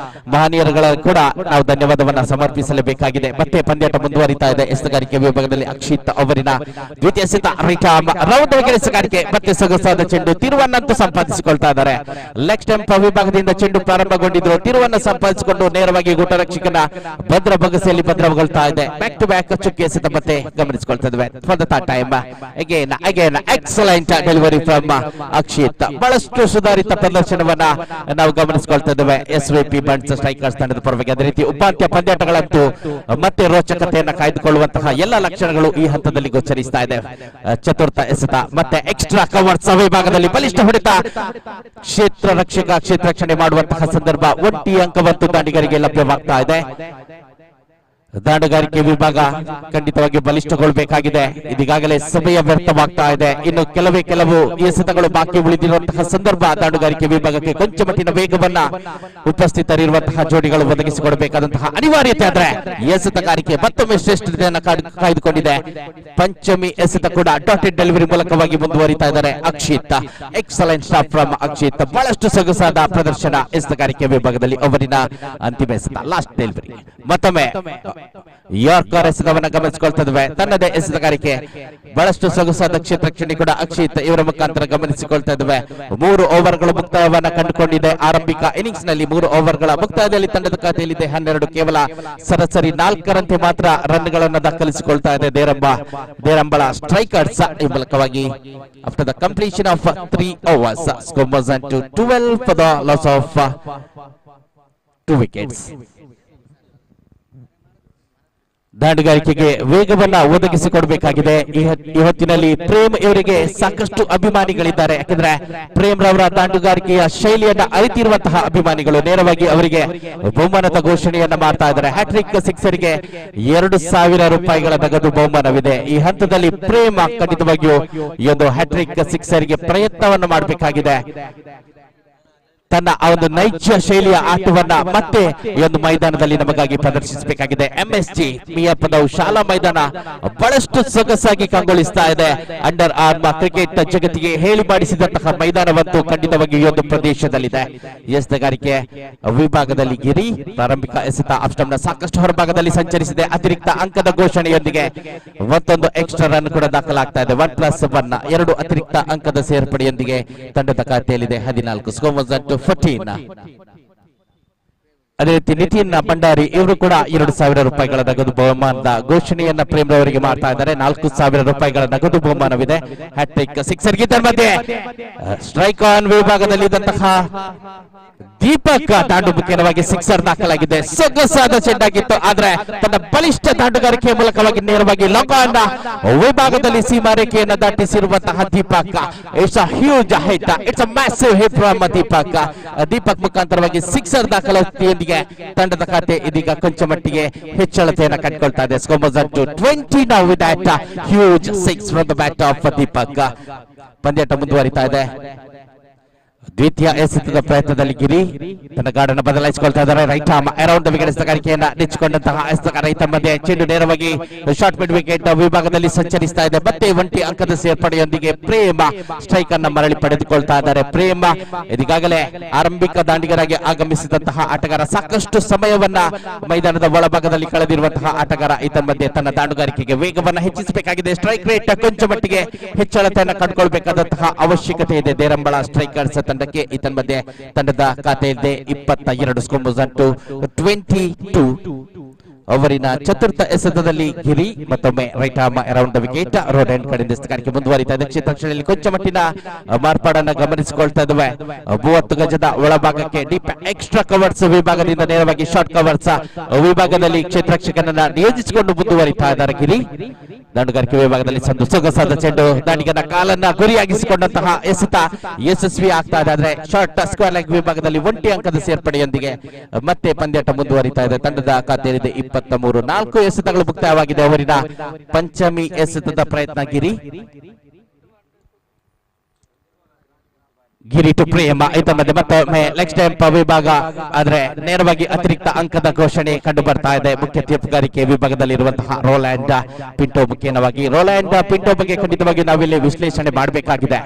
ಮಹನೀಯರುಗಳ ಕೂಡ ನಾವು ಧನ್ಯವಾದವನ್ನ ಸಮರ್ಪಿಸಲೇಬೇಕಾಗಿದೆ. ಮತ್ತೆ ಪಂದ್ಯಾಟ ಮುಂದುವರಿತಾ ಇದೆ. ಎಸೆತಗಾರಿಕೆ ವಿಭಾಗದಲ್ಲಿ ಅಕ್ಷಿತ್ ಅವರಿನ ದ್ವಿತೀಯ ಎಸೆತ ರೌಂಡ್ ಎಸೆಗಾರಿಕೆ ಮತ್ತೆ ಸೊಗಸಾದ ಚೆಂಡು ತಿರುವನ್ನಂತೂ ಸಂಪಾದಿಸಿಕೊಳ್ತಾ ಇದ್ದಾರೆ. ಲೆಗ್ ಸ್ಟಂಪ್ ವಿಭಾಗದಿಂದ ಚೆಂಡು ಪ್ರಾರಂಭಗೊಂಡಿದ್ರು. ತಿರುವನ್ನ ಸಂಪಾದಿಸಿಕೊಂಡು ನೇರವಾಗಿ ಗುಟರಕ್ಷಕನ ಭದ್ರ ಬಗಸೆಯಲ್ಲಿ ಭದ್ರಗೊಳ್ತಾ ಇದೆ. ಬ್ಯಾಕ್ ಟು ಬ್ಯಾಕ್ ಚುಕ್ಕಿ ಎಸೆತ ಮತ್ತೆ ಗಮನಿಸಿಕೊಳ್ತಾ ಇದ್ದೇವೆ. For the third time again excellent delivery from Akshith. ಬಹಳಷ್ಟು ಸುಧಾರಿತ ಪ್ರದರ್ಶನವನ್ನ ನಾವು ಗಮನಿಸಿಕೊಳ್ತಾ ಇದ್ದೇವೆ ಎಸ್ವಿಪಿ ಬಂಟ್ಸ್ ಸ್ಟ್ರೈಕರ್ಸ್ ತಂಡದ ಪರವಾಗಿ. ಅದೇ ರೀತಿ ಉಪಾಂತ್ಯ ಪಂದ್ಯಾಟಗಳಂತೂ ಮತ್ತೆ ರೋಚಕತೆಯನ್ನ ಕಾಯ್ದುಕೊಳ್ಳುವಂತಹ ಎಲ್ಲ ಲಕ್ಷಣಗಳು ಈ ಹಂತದಲ್ಲಿ ಗೋಚರಿಸ್ತಾ ಇದೆ. ಚತುರ್ಥ ಎಸೆತ ಮತ್ತೆ ಎಕ್ಸ್ಟ್ರಾ ಕವರ್ಸ್ ವಿಭಾಗದಲ್ಲಿ ಬಲಿಷ್ಠ ಹೊಡೆತ ಕ್ಷೇತ್ರ ರಕ್ಷಣೆ ಮಾಡುವಂತಹ ಸಂದರ್ಭ 1 ಅಂಕವಂತೂ ದಾಂಡಿಗರಿಗೆ ಲಭ್ಯವಾಗ್ತಾ ಇದೆ. ದಾಂಡುಗಾರಿಕೆ ವಿಭಾಗ ಖಂಡಿತವಾಗಿ ಬಲಿಷ್ಠಗೊಳ್ಳಬೇಕಾಗಿದೆ. ಇದೀಗಾಗಲೇ ಸಮಯ ವ್ಯರ್ಥವಾಗ್ತಾ ಇದೆ. ಇನ್ನು ಕೆಲವು ಎಸೆತಗಳು ಬಾಕಿ ಉಳಿದಿರುವಂತಹ ಸಂದರ್ಭ ದಾಂಡುಗಾರಿಕೆ ವಿಭಾಗಕ್ಕೆ ಕೊಂಚ ಮಟ್ಟಿನ ವೇಗವನ್ನ ಉಪಸ್ಥಿತರಿರುವಂತಹ ಜೋಡಿಗಳು ಒದಗಿಸಿಕೊಡಬೇಕಾದಂತಹ ಅನಿವಾರ್ಯತೆ ಆದ್ರೆ ಎಸೆತಗಾರಿಕೆ ಮತ್ತೊಮ್ಮೆ ಶ್ರೇಷ್ಠತೆಯನ್ನು ಕಾಯ್ದುಕೊಂಡಿದೆ. ಪಂಚಮಿ ಎಸೆತ ಕೂಡ ಡಾಟೆಡ್ ಡೆಲಿವರಿ ಮೂಲಕವಾಗಿ ಮುಂದುವರಿತಾ ಇದ್ದಾರೆ Akshith. Excellent stop from Akshith. ಬಹಳಷ್ಟು ಸೊಗಸಾದ ಪ್ರದರ್ಶನ ಎಸೆತಗಾರಿಕೆ ವಿಭಾಗದಲ್ಲಿ ಅವರಿನ ಅಂತಿಮ ಎಸೆತ ಲಾಸ್ಟ್ ಡೆಲಿವರಿ. ಮತ್ತೊಮ್ಮೆ ಯಾರ್ಕರ್ ಎಸೆತವನ್ನ ಗಮನಿಸಿಕೊಳ್ತಿದ್ವಿ. ತನ್ನದೇ ಎಸೆತಗಾರಿಕೆ ಬಹಳಷ್ಟು ಸೊಗಸಾದ ಕ್ಷೇತ್ರ ರಕ್ಷಣೆ ಕೂಡ ಅಕ್ಷಿತ್ ಇವರ ಮುಖಾಂತರ ಗಮನಿಸಿಕೊಳ್ತಾ ಇದ್ವಿ. 3 ಓವರ್ಗಳು ಮುಕ್ತಾಯವನ್ನ ಕಂಡುಕೊಂಡಿದೆ. ಆರಂಭಿಕ ಇನ್ನಿಂಗ್ಸ್ ನಲ್ಲಿ 3 ಓವರ್ಗಳ ಮುಕ್ತಾಯದಲ್ಲಿ ತಂಡದ ಖಾತೆಯಲ್ಲಿದೆ 12. ಕೇವಲ ಸರಾಸರಿ 4ರಂತೆ ಮಾತ್ರ ರನ್ಗಳನ್ನು ದಾಖಲಿಸಿಕೊಳ್ತಾ ಇದೆ ದೇರಂಬಳ ಸ್ಟ್ರೈಕರ್ಸ್. ಈ ಮೂಲಕವಾಗಿ after the completion of 3 overs, score was to 12 for the loss of 2 wickets. ದಾಂಡುಗಾರಿಕೆಗೆ ವೇಗವನ್ನ ಒದಗಿಸಿಕೊಡಬೇಕಾಗಿದೆ. ಈ ಹೊತ್ತಿನಲ್ಲಿ ಪ್ರೇಮ್ ಇವರಿಗೆ ಸಾಕಷ್ಟು ಅಭಿಮಾನಿಗಳಿದ್ದಾರೆ. ಯಾಕಂದ್ರೆ ಪ್ರೇಮ್ ರವರ ದಾಂಡುಗಾರಿಕೆಯ ಶೈಲಿಯನ್ನ ಅರಿತಿರುವಂತಹ ಅಭಿಮಾನಿಗಳು ನೇರವಾಗಿ ಅವರಿಗೆ ಬಹುಮಾನದ ಘೋಷಣೆಯನ್ನ ಮಾಡ್ತಾ ಇದ್ದಾರೆ. ಹ್ಯಾಟ್ರಿಕ್ ಸಿಕ್ಸರ್ಗೆ 2,000 ರೂಪಾಯಿಗಳ ನಗದು ಬಹುಮಾನವಿದೆ. ಈ ಹಂತದಲ್ಲಿ ಪ್ರೇಮ್ ಖಂಡಿತವಾಗಿಯೂ ಈ ಒಂದು ಹ್ಯಾಟ್ರಿಕ್ ಸಿಕ್ಸರ್ಗೆ ಪ್ರಯತ್ನವನ್ನು ಮಾಡಬೇಕಾಗಿದೆ. ತನ್ನ ಒಂದು ನೈಜ ಶೈಲಿಯ ಆಟವನ್ನ ಮತ್ತೆ ಈ ಒಂದು ಮೈದಾನದಲ್ಲಿ ನಮಗಾಗಿ ಪ್ರದರ್ಶಿಸಬೇಕಾಗಿದೆ. MSG ಮಿಯಾಪದವು ಶಾಲಾ ಮೈದಾನ ಬಹಳಷ್ಟು ಸೊಗಸಾಗಿ ಕಂಗೊಳಿಸ್ತಾ ಇದೆ. ಅಂಡರ್ ಆರ್ಮ್ ಕ್ರಿಕೆಟ್ ಜಗತ್ತಿಗೆ ಹೇಳಿ ಮಾಡಿಸಿದಂತಹ ಮೈದಾನವಂತೂ ಖಂಡಿತವಾಗಿ ಈ ಒಂದು ಪ್ರದೇಶದಲ್ಲಿದೆ. ಎಸೆತಗಾರಿಕೆ ವಿಭಾಗದಲ್ಲಿ ಗಿರಿ ಪ್ರಾರಂಭಿಕ ಎಸೆತ ಆಫ್ ಸ್ಟಂಪ್ ನ ಸಾಕಷ್ಟು ಹೊರಭಾಗದಲ್ಲಿ ಸಂಚರಿಸಿದೆ. ಅತಿರಿಕ್ತ ಅಂಕದ ಘೋಷಣೆಯೊಂದಿಗೆ ಮತ್ತೊಂದು ಎಕ್ಸ್ಟ್ರಾ ರನ್ ಕೂಡ ದಾಖಲಾಗ್ತಾ ಇದೆ. 1+1 2 ಅತಿರಿಕ್ತ ಅಂಕದ ಸೇರ್ಪಡೆಯೊಂದಿಗೆ ತಂಡದ ಖಾತೆಯಲ್ಲಿದೆ 14. Score was 14. ಅದೇ ರೀತಿ ನಿತಿನ್ ಭಂಡಾರಿ ಇವರು ಕೂಡ 2,000 ರೂಪಾಯಿಗಳ ನಗದು ಬಹುಮಾನದ ಘೋಷಣೆಯನ್ನ ಪ್ರೇಮ್ ರವರಿಗೆ ಮಾಡ್ತಾ ಇದ್ದಾರೆ. 4,000 ರೂಪಾಯಿಗಳ ನಗದು ಬಹುಮಾನವಿದೆ. ಹ್ಯಾಟ್ರಿಕ್ ಸಿಕ್ಸರ್ ಗಿದ್ದರ್ ಮಧ್ಯೆ ಸ್ಟ್ರೈಕ್ ಆನ್ ವಿಭಾಗದಲ್ಲಿದ್ದಂತಹ ದೀಪಕ್ ತಾಂಡು ಮುಖ್ಯವಾಗಿ ಸಿಕ್ಸರ್ ದಾಖಲಾಗಿದೆ. ಸೊಗಸಾದ ಚೆಂಡಾಗಿತ್ತು. ಆದ್ರೆ ತನ್ನ ಬಲಿಷ್ಠ ತಾಂಡುಗಾರಿಕೆಯ ಮೂಲಕವಾಗಿ ನೇರವಾಗಿ ಲಾಂಗ್ ವಿಭಾಗದಲ್ಲಿ ಸೀಮಾರೇಖೆಯನ್ನು ದಾಟಿಸಿರುವಂತಹ Deepak. It's a huge hit, it's a massive hit from Deepak ಮುಖಾಂತರವಾಗಿ ಸಿಕ್ಸರ್ ದಾಖಲಾತಿಯೊಂದಿಗೆ ತಂಡದ ಖಾತೆ ಇದೀಗ ಕೊಂಚ ಮಟ್ಟಿಗೆ ಹೆಚ್ಚಳತೆಯನ್ನು ಕಂಡುಕೊಳ್ತಾ ಇದೆ. Score was to 20 now with that huge 6 from the bat of Deepak. ಪಂದ್ಯಾಟ ಮುಂದುವರಿತಾ ಇದೆ. ದ್ವಿತೀಯ ಎಸೆತದ ಪ್ರಯತ್ನದಲ್ಲಿ ಗಿರಿ ತನ್ನ ಗಾರ್ಡನ್ನು ಬದಲಾಯಿಸಿಕೊಳ್ತಾ ಇದ್ದಾರೆ. Right arm around the wicket ಎಸೆತಗಾರಿಕೆಯನ್ನ ನೆಚ್ಚಿಕೊಂಡಂತಹ ಎಸೆತಗಾರ ರೈತ ಮಧ್ಯೆ ಚೆಂಡು ನೇರವಾಗಿ ಶಾರ್ಟ್ ಮಿಡ್ ವಿಕೆಟ್ ವಿಭಾಗದಲ್ಲಿ ಸಂಚರಿಸ್ತಾ ಇದೆ. ಮತ್ತೆ 1 ಅಂಕದ ಸೇರ್ಪಡೆಯೊಂದಿಗೆ ಪ್ರೇಮ ಸ್ಟ್ರೈಕ್ ಅನ್ನ ಮರಳಿ ಪಡೆದುಕೊಳ್ತಾ ಇದ್ದಾರೆ. ಪ್ರೇಮ ಇದೀಗಾಗಲೇ ಆರಂಭಿಕ ದಾಂಡಿಗರಾಗಿ ಆಗಮಿಸಿದಂತಹ ಆಟಗಾರ. ಸಾಕಷ್ಟು ಸಮಯವನ್ನ ಮೈದಾನದ ಒಳಭಾಗದಲ್ಲಿ ಕಳೆದಿರುವಂತಹ ಆಟಗಾರ. ಈತನ ಮಧ್ಯೆ ತನ್ನ ದಾಂಡುಗಾರಿಕೆಗೆ ವೇಗವನ್ನ ಹೆಚ್ಚಿಸಬೇಕಾಗಿದೆ. ಸ್ಟ್ರೈಕ್ ರೇಟ್ ಕೊಂಚ ಮಟ್ಟಿಗೆ ಹೆಚ್ಚಳತೆಯನ್ನು ಕಂಡುಕೊಳ್ಬೇಕಾದಂತಹ ಅವಶ್ಯಕತೆ ಇದೆ ದೇರಂಬಳ ಸ್ಟ್ರೈಕರ್ಸ್ ತಂಡಕ್ಕೆ. ಈತನ ಮಧ್ಯೆ ತಂಡದ ಖಾತೆಯಲ್ಲಿದೆ 22. Score was to 22. ಅವರಿನ ಚತುರ್ಥ ಎಸೆತದಲ್ಲಿ ಗಿರಿ ಮತ್ತೊಮ್ಮೆ right arm around the wicket. Road end ಕಡೆಯಿಂದ ಎಸೆತಗಾರಿಕೆ ಮುಂದುವರಿತಾ ಇದೆ. ಕ್ಷೇತ್ರಕ್ಷಣೆಯಲ್ಲಿ ಕೊಂಚ ಮಟ್ಟಿನ ಮಾರ್ಪಾಡನ್ನ ಗಮನಿಸಿಕೊಳ್ತಾ ಇದ್ದೇವೆ. 30 ಗಜದ ಒಳಭಾಗಕ್ಕೆ ಡೀಪ್ ಎಕ್ಸ್ಟ್ರಾ ಕವರ್ಸ್ ವಿಭಾಗದಿಂದ ನೇರವಾಗಿ ಶಾರ್ಟ್ ಕವರ್ಸ್ ವಿಭಾಗದಲ್ಲಿ ಕ್ಷೇತ್ರಕ್ಷಕನನ್ನ ನಿಯೋಜಿಸಿಕೊಂಡು ಮುಂದುವರಿತಾ ಇದ್ದಾರೆ ಗಿರಿ. ದಾಂಡುಗಾರಿಕೆ ವಿಭಾಗದಲ್ಲಿ ಸಂದು ಸೊಗಸಾದ ಚೆಂಡು ದಾಂಡಿಗನ ಕಾಲನ್ನ ಗುರಿಯಾಗಿಸಿಕೊಂಡಂತಹ ಎಸೆತ ಯಶಸ್ವಿ ಆಗ್ತಾ ಇದೆ. ಆದ್ರೆ ಶಾರ್ಟ್ ಸ್ಕ್ವೇರ್ ಲೆಗ್ ವಿಭಾಗದಲ್ಲಿ 1 ಅಂಕದ ಸೇರ್ಪಡೆಯೊಂದಿಗೆ ಮತ್ತೆ ಪಂದ್ಯಾಟ ಮುಂದುವರಿತಾ ಇದೆ. ತಂಡದ ಖಾತೆಯಲ್ಲಿದೆ 23. 4 ಎಸೆತಗಳು ಮುಕ್ತಾಯವಾಗಿದೆ. ಅವರಿನ ಪಂಚಮಿ ಎಸೆತದ ಪ್ರಯತ್ನ ಗಿರಿ ಟು ಪ್ರೇಮ. ಈತ ಮಧ್ಯೆ ಮತ್ತೊಮ್ಮೆ ಲೆಗ್ ಸ್ಟಂಪ್ ವಿಭಾಗ ಆದ್ರೆ ನೇರವಾಗಿ ಅತಿರಿಕ್ತ ಅಂಕದ ಘೋಷಣೆ ಕಂಡು ಬರ್ತಾ ಇದೆ. ಮುಖ್ಯ ತೀರ್ಪುಗಾರಿಕೆ ವಿಭಾಗದಲ್ಲಿರುವಂತಹ ರೋಲ್ಯಾಂಡ್ ಪಿಂಟೋ ಮುಖ್ಯವಾಗಿ ರೋಲ್ಯಾಂಡ್ ಪಿಂಟೋ ಬಗ್ಗೆ ಖಂಡಿತವಾಗಿ ನಾವಿಲ್ಲಿ ವಿಶ್ಲೇಷಣೆ ಮಾಡಬೇಕಾಗಿದೆ.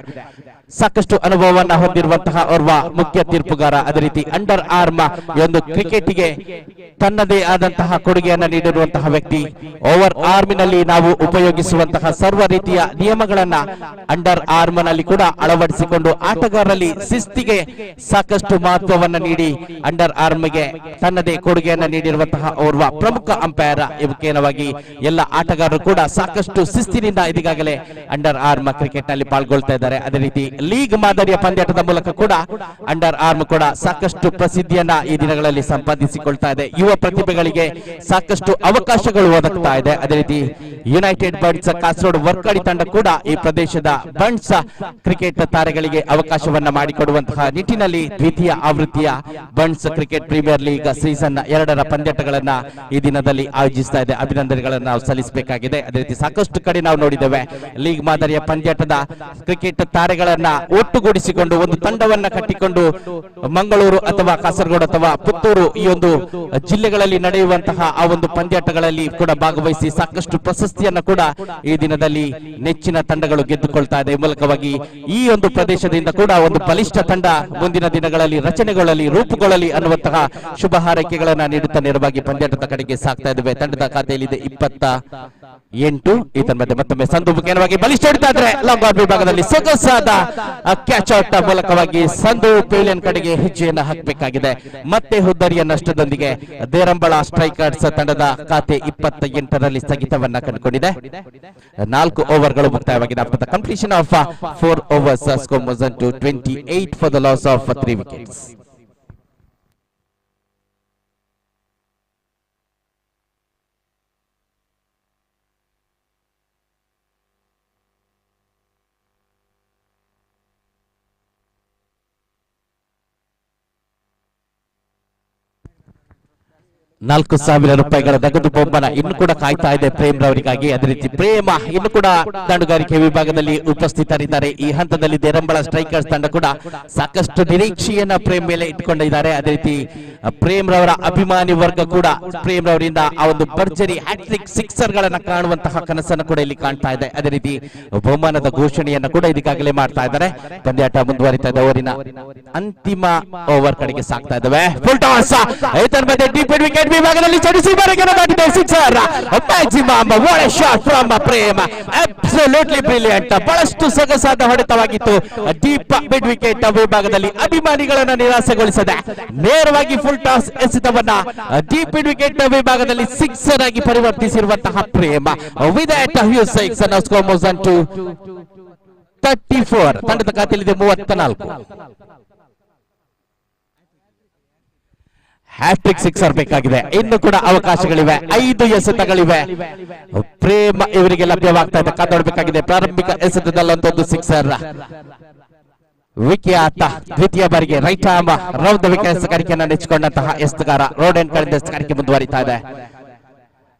ಸಾಕಷ್ಟು ಅನುಭವವನ್ನ ಹೊಂದಿರುವಂತಹ ಓರ್ವ ಮುಖ್ಯ ತೀರ್ಪುಗಾರ. ಅದೇ ರೀತಿ ಅಂಡರ್ ಆರ್ಮ್ ಒಂದು ಕ್ರಿಕೆಟ್ಗೆ ತನ್ನದೇ ಆದಂತಹ ಕೊಡುಗೆಯನ್ನ ನೀಡಿರುವಂತಹ ವ್ಯಕ್ತಿ. ಓವರ್ ಆರ್ಮಿನಲ್ಲಿ ನಾವು ಉಪಯೋಗಿಸುವಂತಹ ಸರ್ವ ರೀತಿಯ ನಿಯಮಗಳನ್ನ ಅಂಡರ್ ಆರ್ಮ್ ನಲ್ಲಿ ಕೂಡ ಅಳವಡಿಸಿಕೊಂಡು ಆಟಗಾರರಲ್ಲಿ ಶಿಸ್ತಿಗೆ ಸಾಕಷ್ಟು ಮಹತ್ವವನ್ನ ನೀಡಿ ಅಂಡರ್ ಆರ್ಮ್ಗೆ ತನ್ನದೇ ಕೊಡುಗೆಯನ್ನ ನೀಡಿರುವಂತಹ ಓರ್ವ ಪ್ರಮುಖ ಅಂಪೈರ್. ಮುಖ್ಯವಾಗಿ ಎಲ್ಲ ಆಟಗಾರರು ಕೂಡ ಸಾಕಷ್ಟು ಶಿಸ್ತಿನಿಂದ ಇದೀಗಾಗಲೇ ಅಂಡರ್ ಆರ್ಮ್ ಕ್ರಿಕೆಟ್ ನಲ್ಲಿ ಪಾಲ್ಗೊಳ್ತಾ ಇದ್ದಾರೆ. ಅದೇ ರೀತಿ ಲೀಗ್ ಮಾದರಿಯ ಪಂದ್ಯಾಟದ ಮೂಲಕ ಕೂಡ ಅಂಡರ್ ಆರ್ಮ್ ಕೂಡ ಸಾಕಷ್ಟು ಪ್ರಸಿದ್ಧಿಯನ್ನ ಈ ದಿನಗಳಲ್ಲಿ ಸಂಪಾದಿಸಿಕೊಳ್ತಾ ಇದೆ. ಯುವ ಪ್ರತಿಭೆಗಳಿಗೆ ಸಾಕಷ್ಟು ಅವಕಾಶಗಳು ಒದಗ್ತಾ ಇದೆ. ಅದೇ ರೀತಿ ಯುನೈಟೆಡ್ ಬಂಟ್ಸ್ ಕಾಸರಗೋಡು ವರ್ಕಾಡಿ ತಂಡ ಕೂಡ ಈ ಪ್ರದೇಶದ ಬಂಟ್ಸ್ ಕ್ರಿಕೆಟ್ ತಾರೆಗಳಿಗೆ ಅವಕಾಶವನ್ನ ಮಾಡಿಕೊಡುವಂತಹ ನಿಟ್ಟಿನಲ್ಲಿ ದ್ವಿತೀಯ ಆವೃತ್ತಿಯ Bunts cricket premier league season 2ರ ಪಂದ್ಯಾಟಗಳನ್ನ ಈ ದಿನದಲ್ಲಿ ಆಯೋಜಿಸ್ತಾ ಇದೆ. ಅಭಿನಂದನೆಗಳನ್ನು ನಾವು ಸಲ್ಲಿಸಬೇಕಾಗಿದೆ. ಅದೇ ರೀತಿ ಸಾಕಷ್ಟು ಕಡೆ ನಾವು ನೋಡಿದ್ದೇವೆ ಲೀಗ್ ಮಾದರಿಯ ಪಂದ್ಯಾಟದ ಕ್ರಿಕೆಟ್ ತಾರೆಗಳನ್ನ ಒಟ್ಟುಗೂಡಿಸಿಕೊಂಡು ಒಂದು ತಂಡವನ್ನ ಕಟ್ಟಿಕೊಂಡು ಮಂಗಳೂರು ಅಥವಾ ಕಾಸರಗೋಡು ಅಥವಾ ಪುತ್ತೂರು ಈ ಒಂದು ಜಿಲ್ಲೆಗಳಲ್ಲಿ ನಡೆಯುವಂತಹ ಆ ಒಂದು ಪಂದ್ಯಾಟಗಳಲ್ಲಿ ಕೂಡ ಭಾಗವಹಿಸಿ ಸಾಕಷ್ಟು ಪ್ರಶಸ್ತಿಯನ್ನ ಕೂಡ ಈ ದಿನದಲ್ಲಿ ನೆಚ್ಚಿನ ತಂಡಗಳು ಗೆದ್ದುಕೊಳ್ತಾ ಇದೆ. ಮೂಲಕವಾಗಿ ಈ ಒಂದು ಪ್ರದೇಶದಿಂದ ಕೂಡ ಒಂದು ಬಲಿಷ್ಠ ತಂಡ ಮುಂದಿನ ದಿನಗಳಲ್ಲಿ ರಚನೆಗಳಲ್ಲಿ ರೂಪುಗೊಳ್ಳಲಿ ಅನ್ನುವಂತಹ ಶುಭ ಹಾರೈಕೆಗಳನ್ನ ನೀಡುತ್ತಾ ನೇರವಾಗಿ ಪಂದ್ಯಾಟದ ಕಡೆಗೆ ಸಾಕ್ತಾ ಇದ್ದೇವೆ. ತಂಡದ ಖಾತೆಯಲ್ಲಿದೆ 28. ಈ ತಂಡದ ಮತ್ತೊಮ್ಮೆ ಸಂದು ಮುಖೇನವಾಗಿ ಬಲಿಷ್ಠ ಹೊಡಿತಾ ಇದ್ರೆ ಲಾಂಗ್ ಆನ್ ವಿಭಾಗದಲ್ಲಿ ಸೊಗಸಾದ ಕ್ಯಾಚ್ ಔಟ್ ಮೂಲಕವಾಗಿ ಸಂದು ಪೇಲಿಯನ್ ಕಡೆಗೆ ಹೆಜ್ಜೆಯನ್ನ ಹಾಕಬೇಕಾಗಿದೆ. ಮತ್ತೆ ಹುದ್ದರಿಯ ನಷ್ಟದೊಂದಿಗೆ ದೇರಂಬಳ ಸ್ಟ್ರೈಕರ್ಸ್ ತಂಡದ ಖಾತೆ 28ರಲ್ಲಿ ಸ್ಥಗಿತವನ್ನ ಕಂಡುಕೊಂಡಿದೆ. 4 ಓವರ್ಗಳು ಮುಕ್ತಾಯವಾಗಿದೆ. After the completion of 4 overs, score was to 28 for the loss of 3 wickets. ₹4,000 ನಗದು ಬಹುಮಾನ ಇನ್ನು ಕೂಡ ಕಾಯ್ತಾ ಇದೆ ಪ್ರೇಮ್ ರವರಿಗಾಗಿ. ಅದೇ ರೀತಿ ಪ್ರೇಮ ಇನ್ನು ಕೂಡ ತಂಡುಗಾರಿಕೆ ವಿಭಾಗದಲ್ಲಿ ಉಪಸ್ಥಿತರಿದ್ದಾರೆ. ಈ ಹಂತದಲ್ಲಿ ದೇರಂಬಳ ಸ್ಟ್ರೈಕರ್ಸ್ ತಂಡ ಕೂಡ ಸಾಕಷ್ಟು ನಿರೀಕ್ಷೆಯನ್ನ ಪ್ರೇಮ್ ಮೇಲೆ ಇಟ್ಕೊಂಡಿದ್ದಾರೆ. ಅದೇ ರೀತಿ ಪ್ರೇಮ್ ರವರ ಅಭಿಮಾನಿ ವರ್ಗ ಕೂಡ ಪ್ರೇಮ್ ರವರಿಂದ ಆ ಒಂದು ಭರ್ಜರಿ ಹ್ಯಾಟ್ರಿಕ್ ಸಿಕ್ಸರ್ ಗಳನ್ನ ಕಾಣುವಂತಹ ಕನಸನ್ನು ಕೂಡ ಇಲ್ಲಿ ಕಾಣ್ತಾ ಇದೆ. ಅದೇ ರೀತಿ ಬಹುಮಾನದ ಘೋಷಣೆಯನ್ನ ಕೂಡ ಇದಕ್ಕಾಗಲೇ ಮಾಡ್ತಾ ಇದ್ದಾರೆ. ಪಂದ್ಯಾಟ ಮುಂದುವರಿತಾ ಇದೆ. ಓವರಿನ ಅಂತಿಮ ಓವರ್ ಕಡೆಗೆ ಸಾಕ್ತಾ ಇದ್ದಾವೆ. ಫುಲ್ ಟಾಸ್ ವಿಕೆಟ್ ವಿಭಾಗದಲ್ಲಿ ಚಡಿಸಿವರೆಗೆ ದಾಟಿದೆ sixer. Maximum what A shot from Prem, absolutely brilliant. ಬಹಳಷ್ಟು ಸೊಗಸಾದ ಹೊಡೆತವಾಗಿತ್ತು. ಡೀಪ್ ಮಿಡ್ ವಿಕೆಟ್ ವಿಭಾಗದಲ್ಲಿ ಅಭಿಮಾನಿಗಳನ್ನ ನಿರಾಸೆಗೊಳಿಸದೆ ನೇರವಾಗಿ ಫುಲ್ ಟಾಸ್ ಎಸೆತವನ್ನ ಡೀಪ್ ಮಿಡ್ ವಿಕೆಟ್ ವಿಭಾಗದಲ್ಲಿ ಸಿಕ್ಸರ್ ಆಗಿ ಪರಿವರ್ತಿಸಿರುವಂತಹ Prem. With that huge six now score moves on to 34. ತಂಡದ ಖಾತೆಯಲ್ಲಿದೆ 34. ಹ್ಯಾಟ್ರಿಕ್ ಸಿಕ್ಸರ್ ಬೇಕಾಗಿದೆ. ಇನ್ನು ಕೂಡ ಅವಕಾಶಗಳಿವೆ. 5 ಎಸೆತಗಳಿವೆ. ಪ್ರೇಮ್ ಇವರಿಗೆ ಲಭ್ಯವಾಗ್ತಾ ಇದೆ. ಕಾದಾಡಬೇಕಾಗಿದೆ. ಪ್ರಾರಂಭಿಕ ಎಸೆತದಲ್ಲೊಂದೊಂದು ಸಿಕ್ಸರ್. ವಿಖ್ಯಾತ ದ್ವಿತೀಯ ಬಾರಿಗೆ right arm round the wicket ಎಸೆಗಾರಿಕೆಯನ್ನು ನೆಚ್ಚಿಕೊಂಡಂತಹ ಎಸೆತಗಾರ ರೋಡೆನ್ ಕಡೆಯಿಂದ ಎಸೆಗಾರಿಕೆ ಮುಂದುವರಿತಾ ಇದೆ.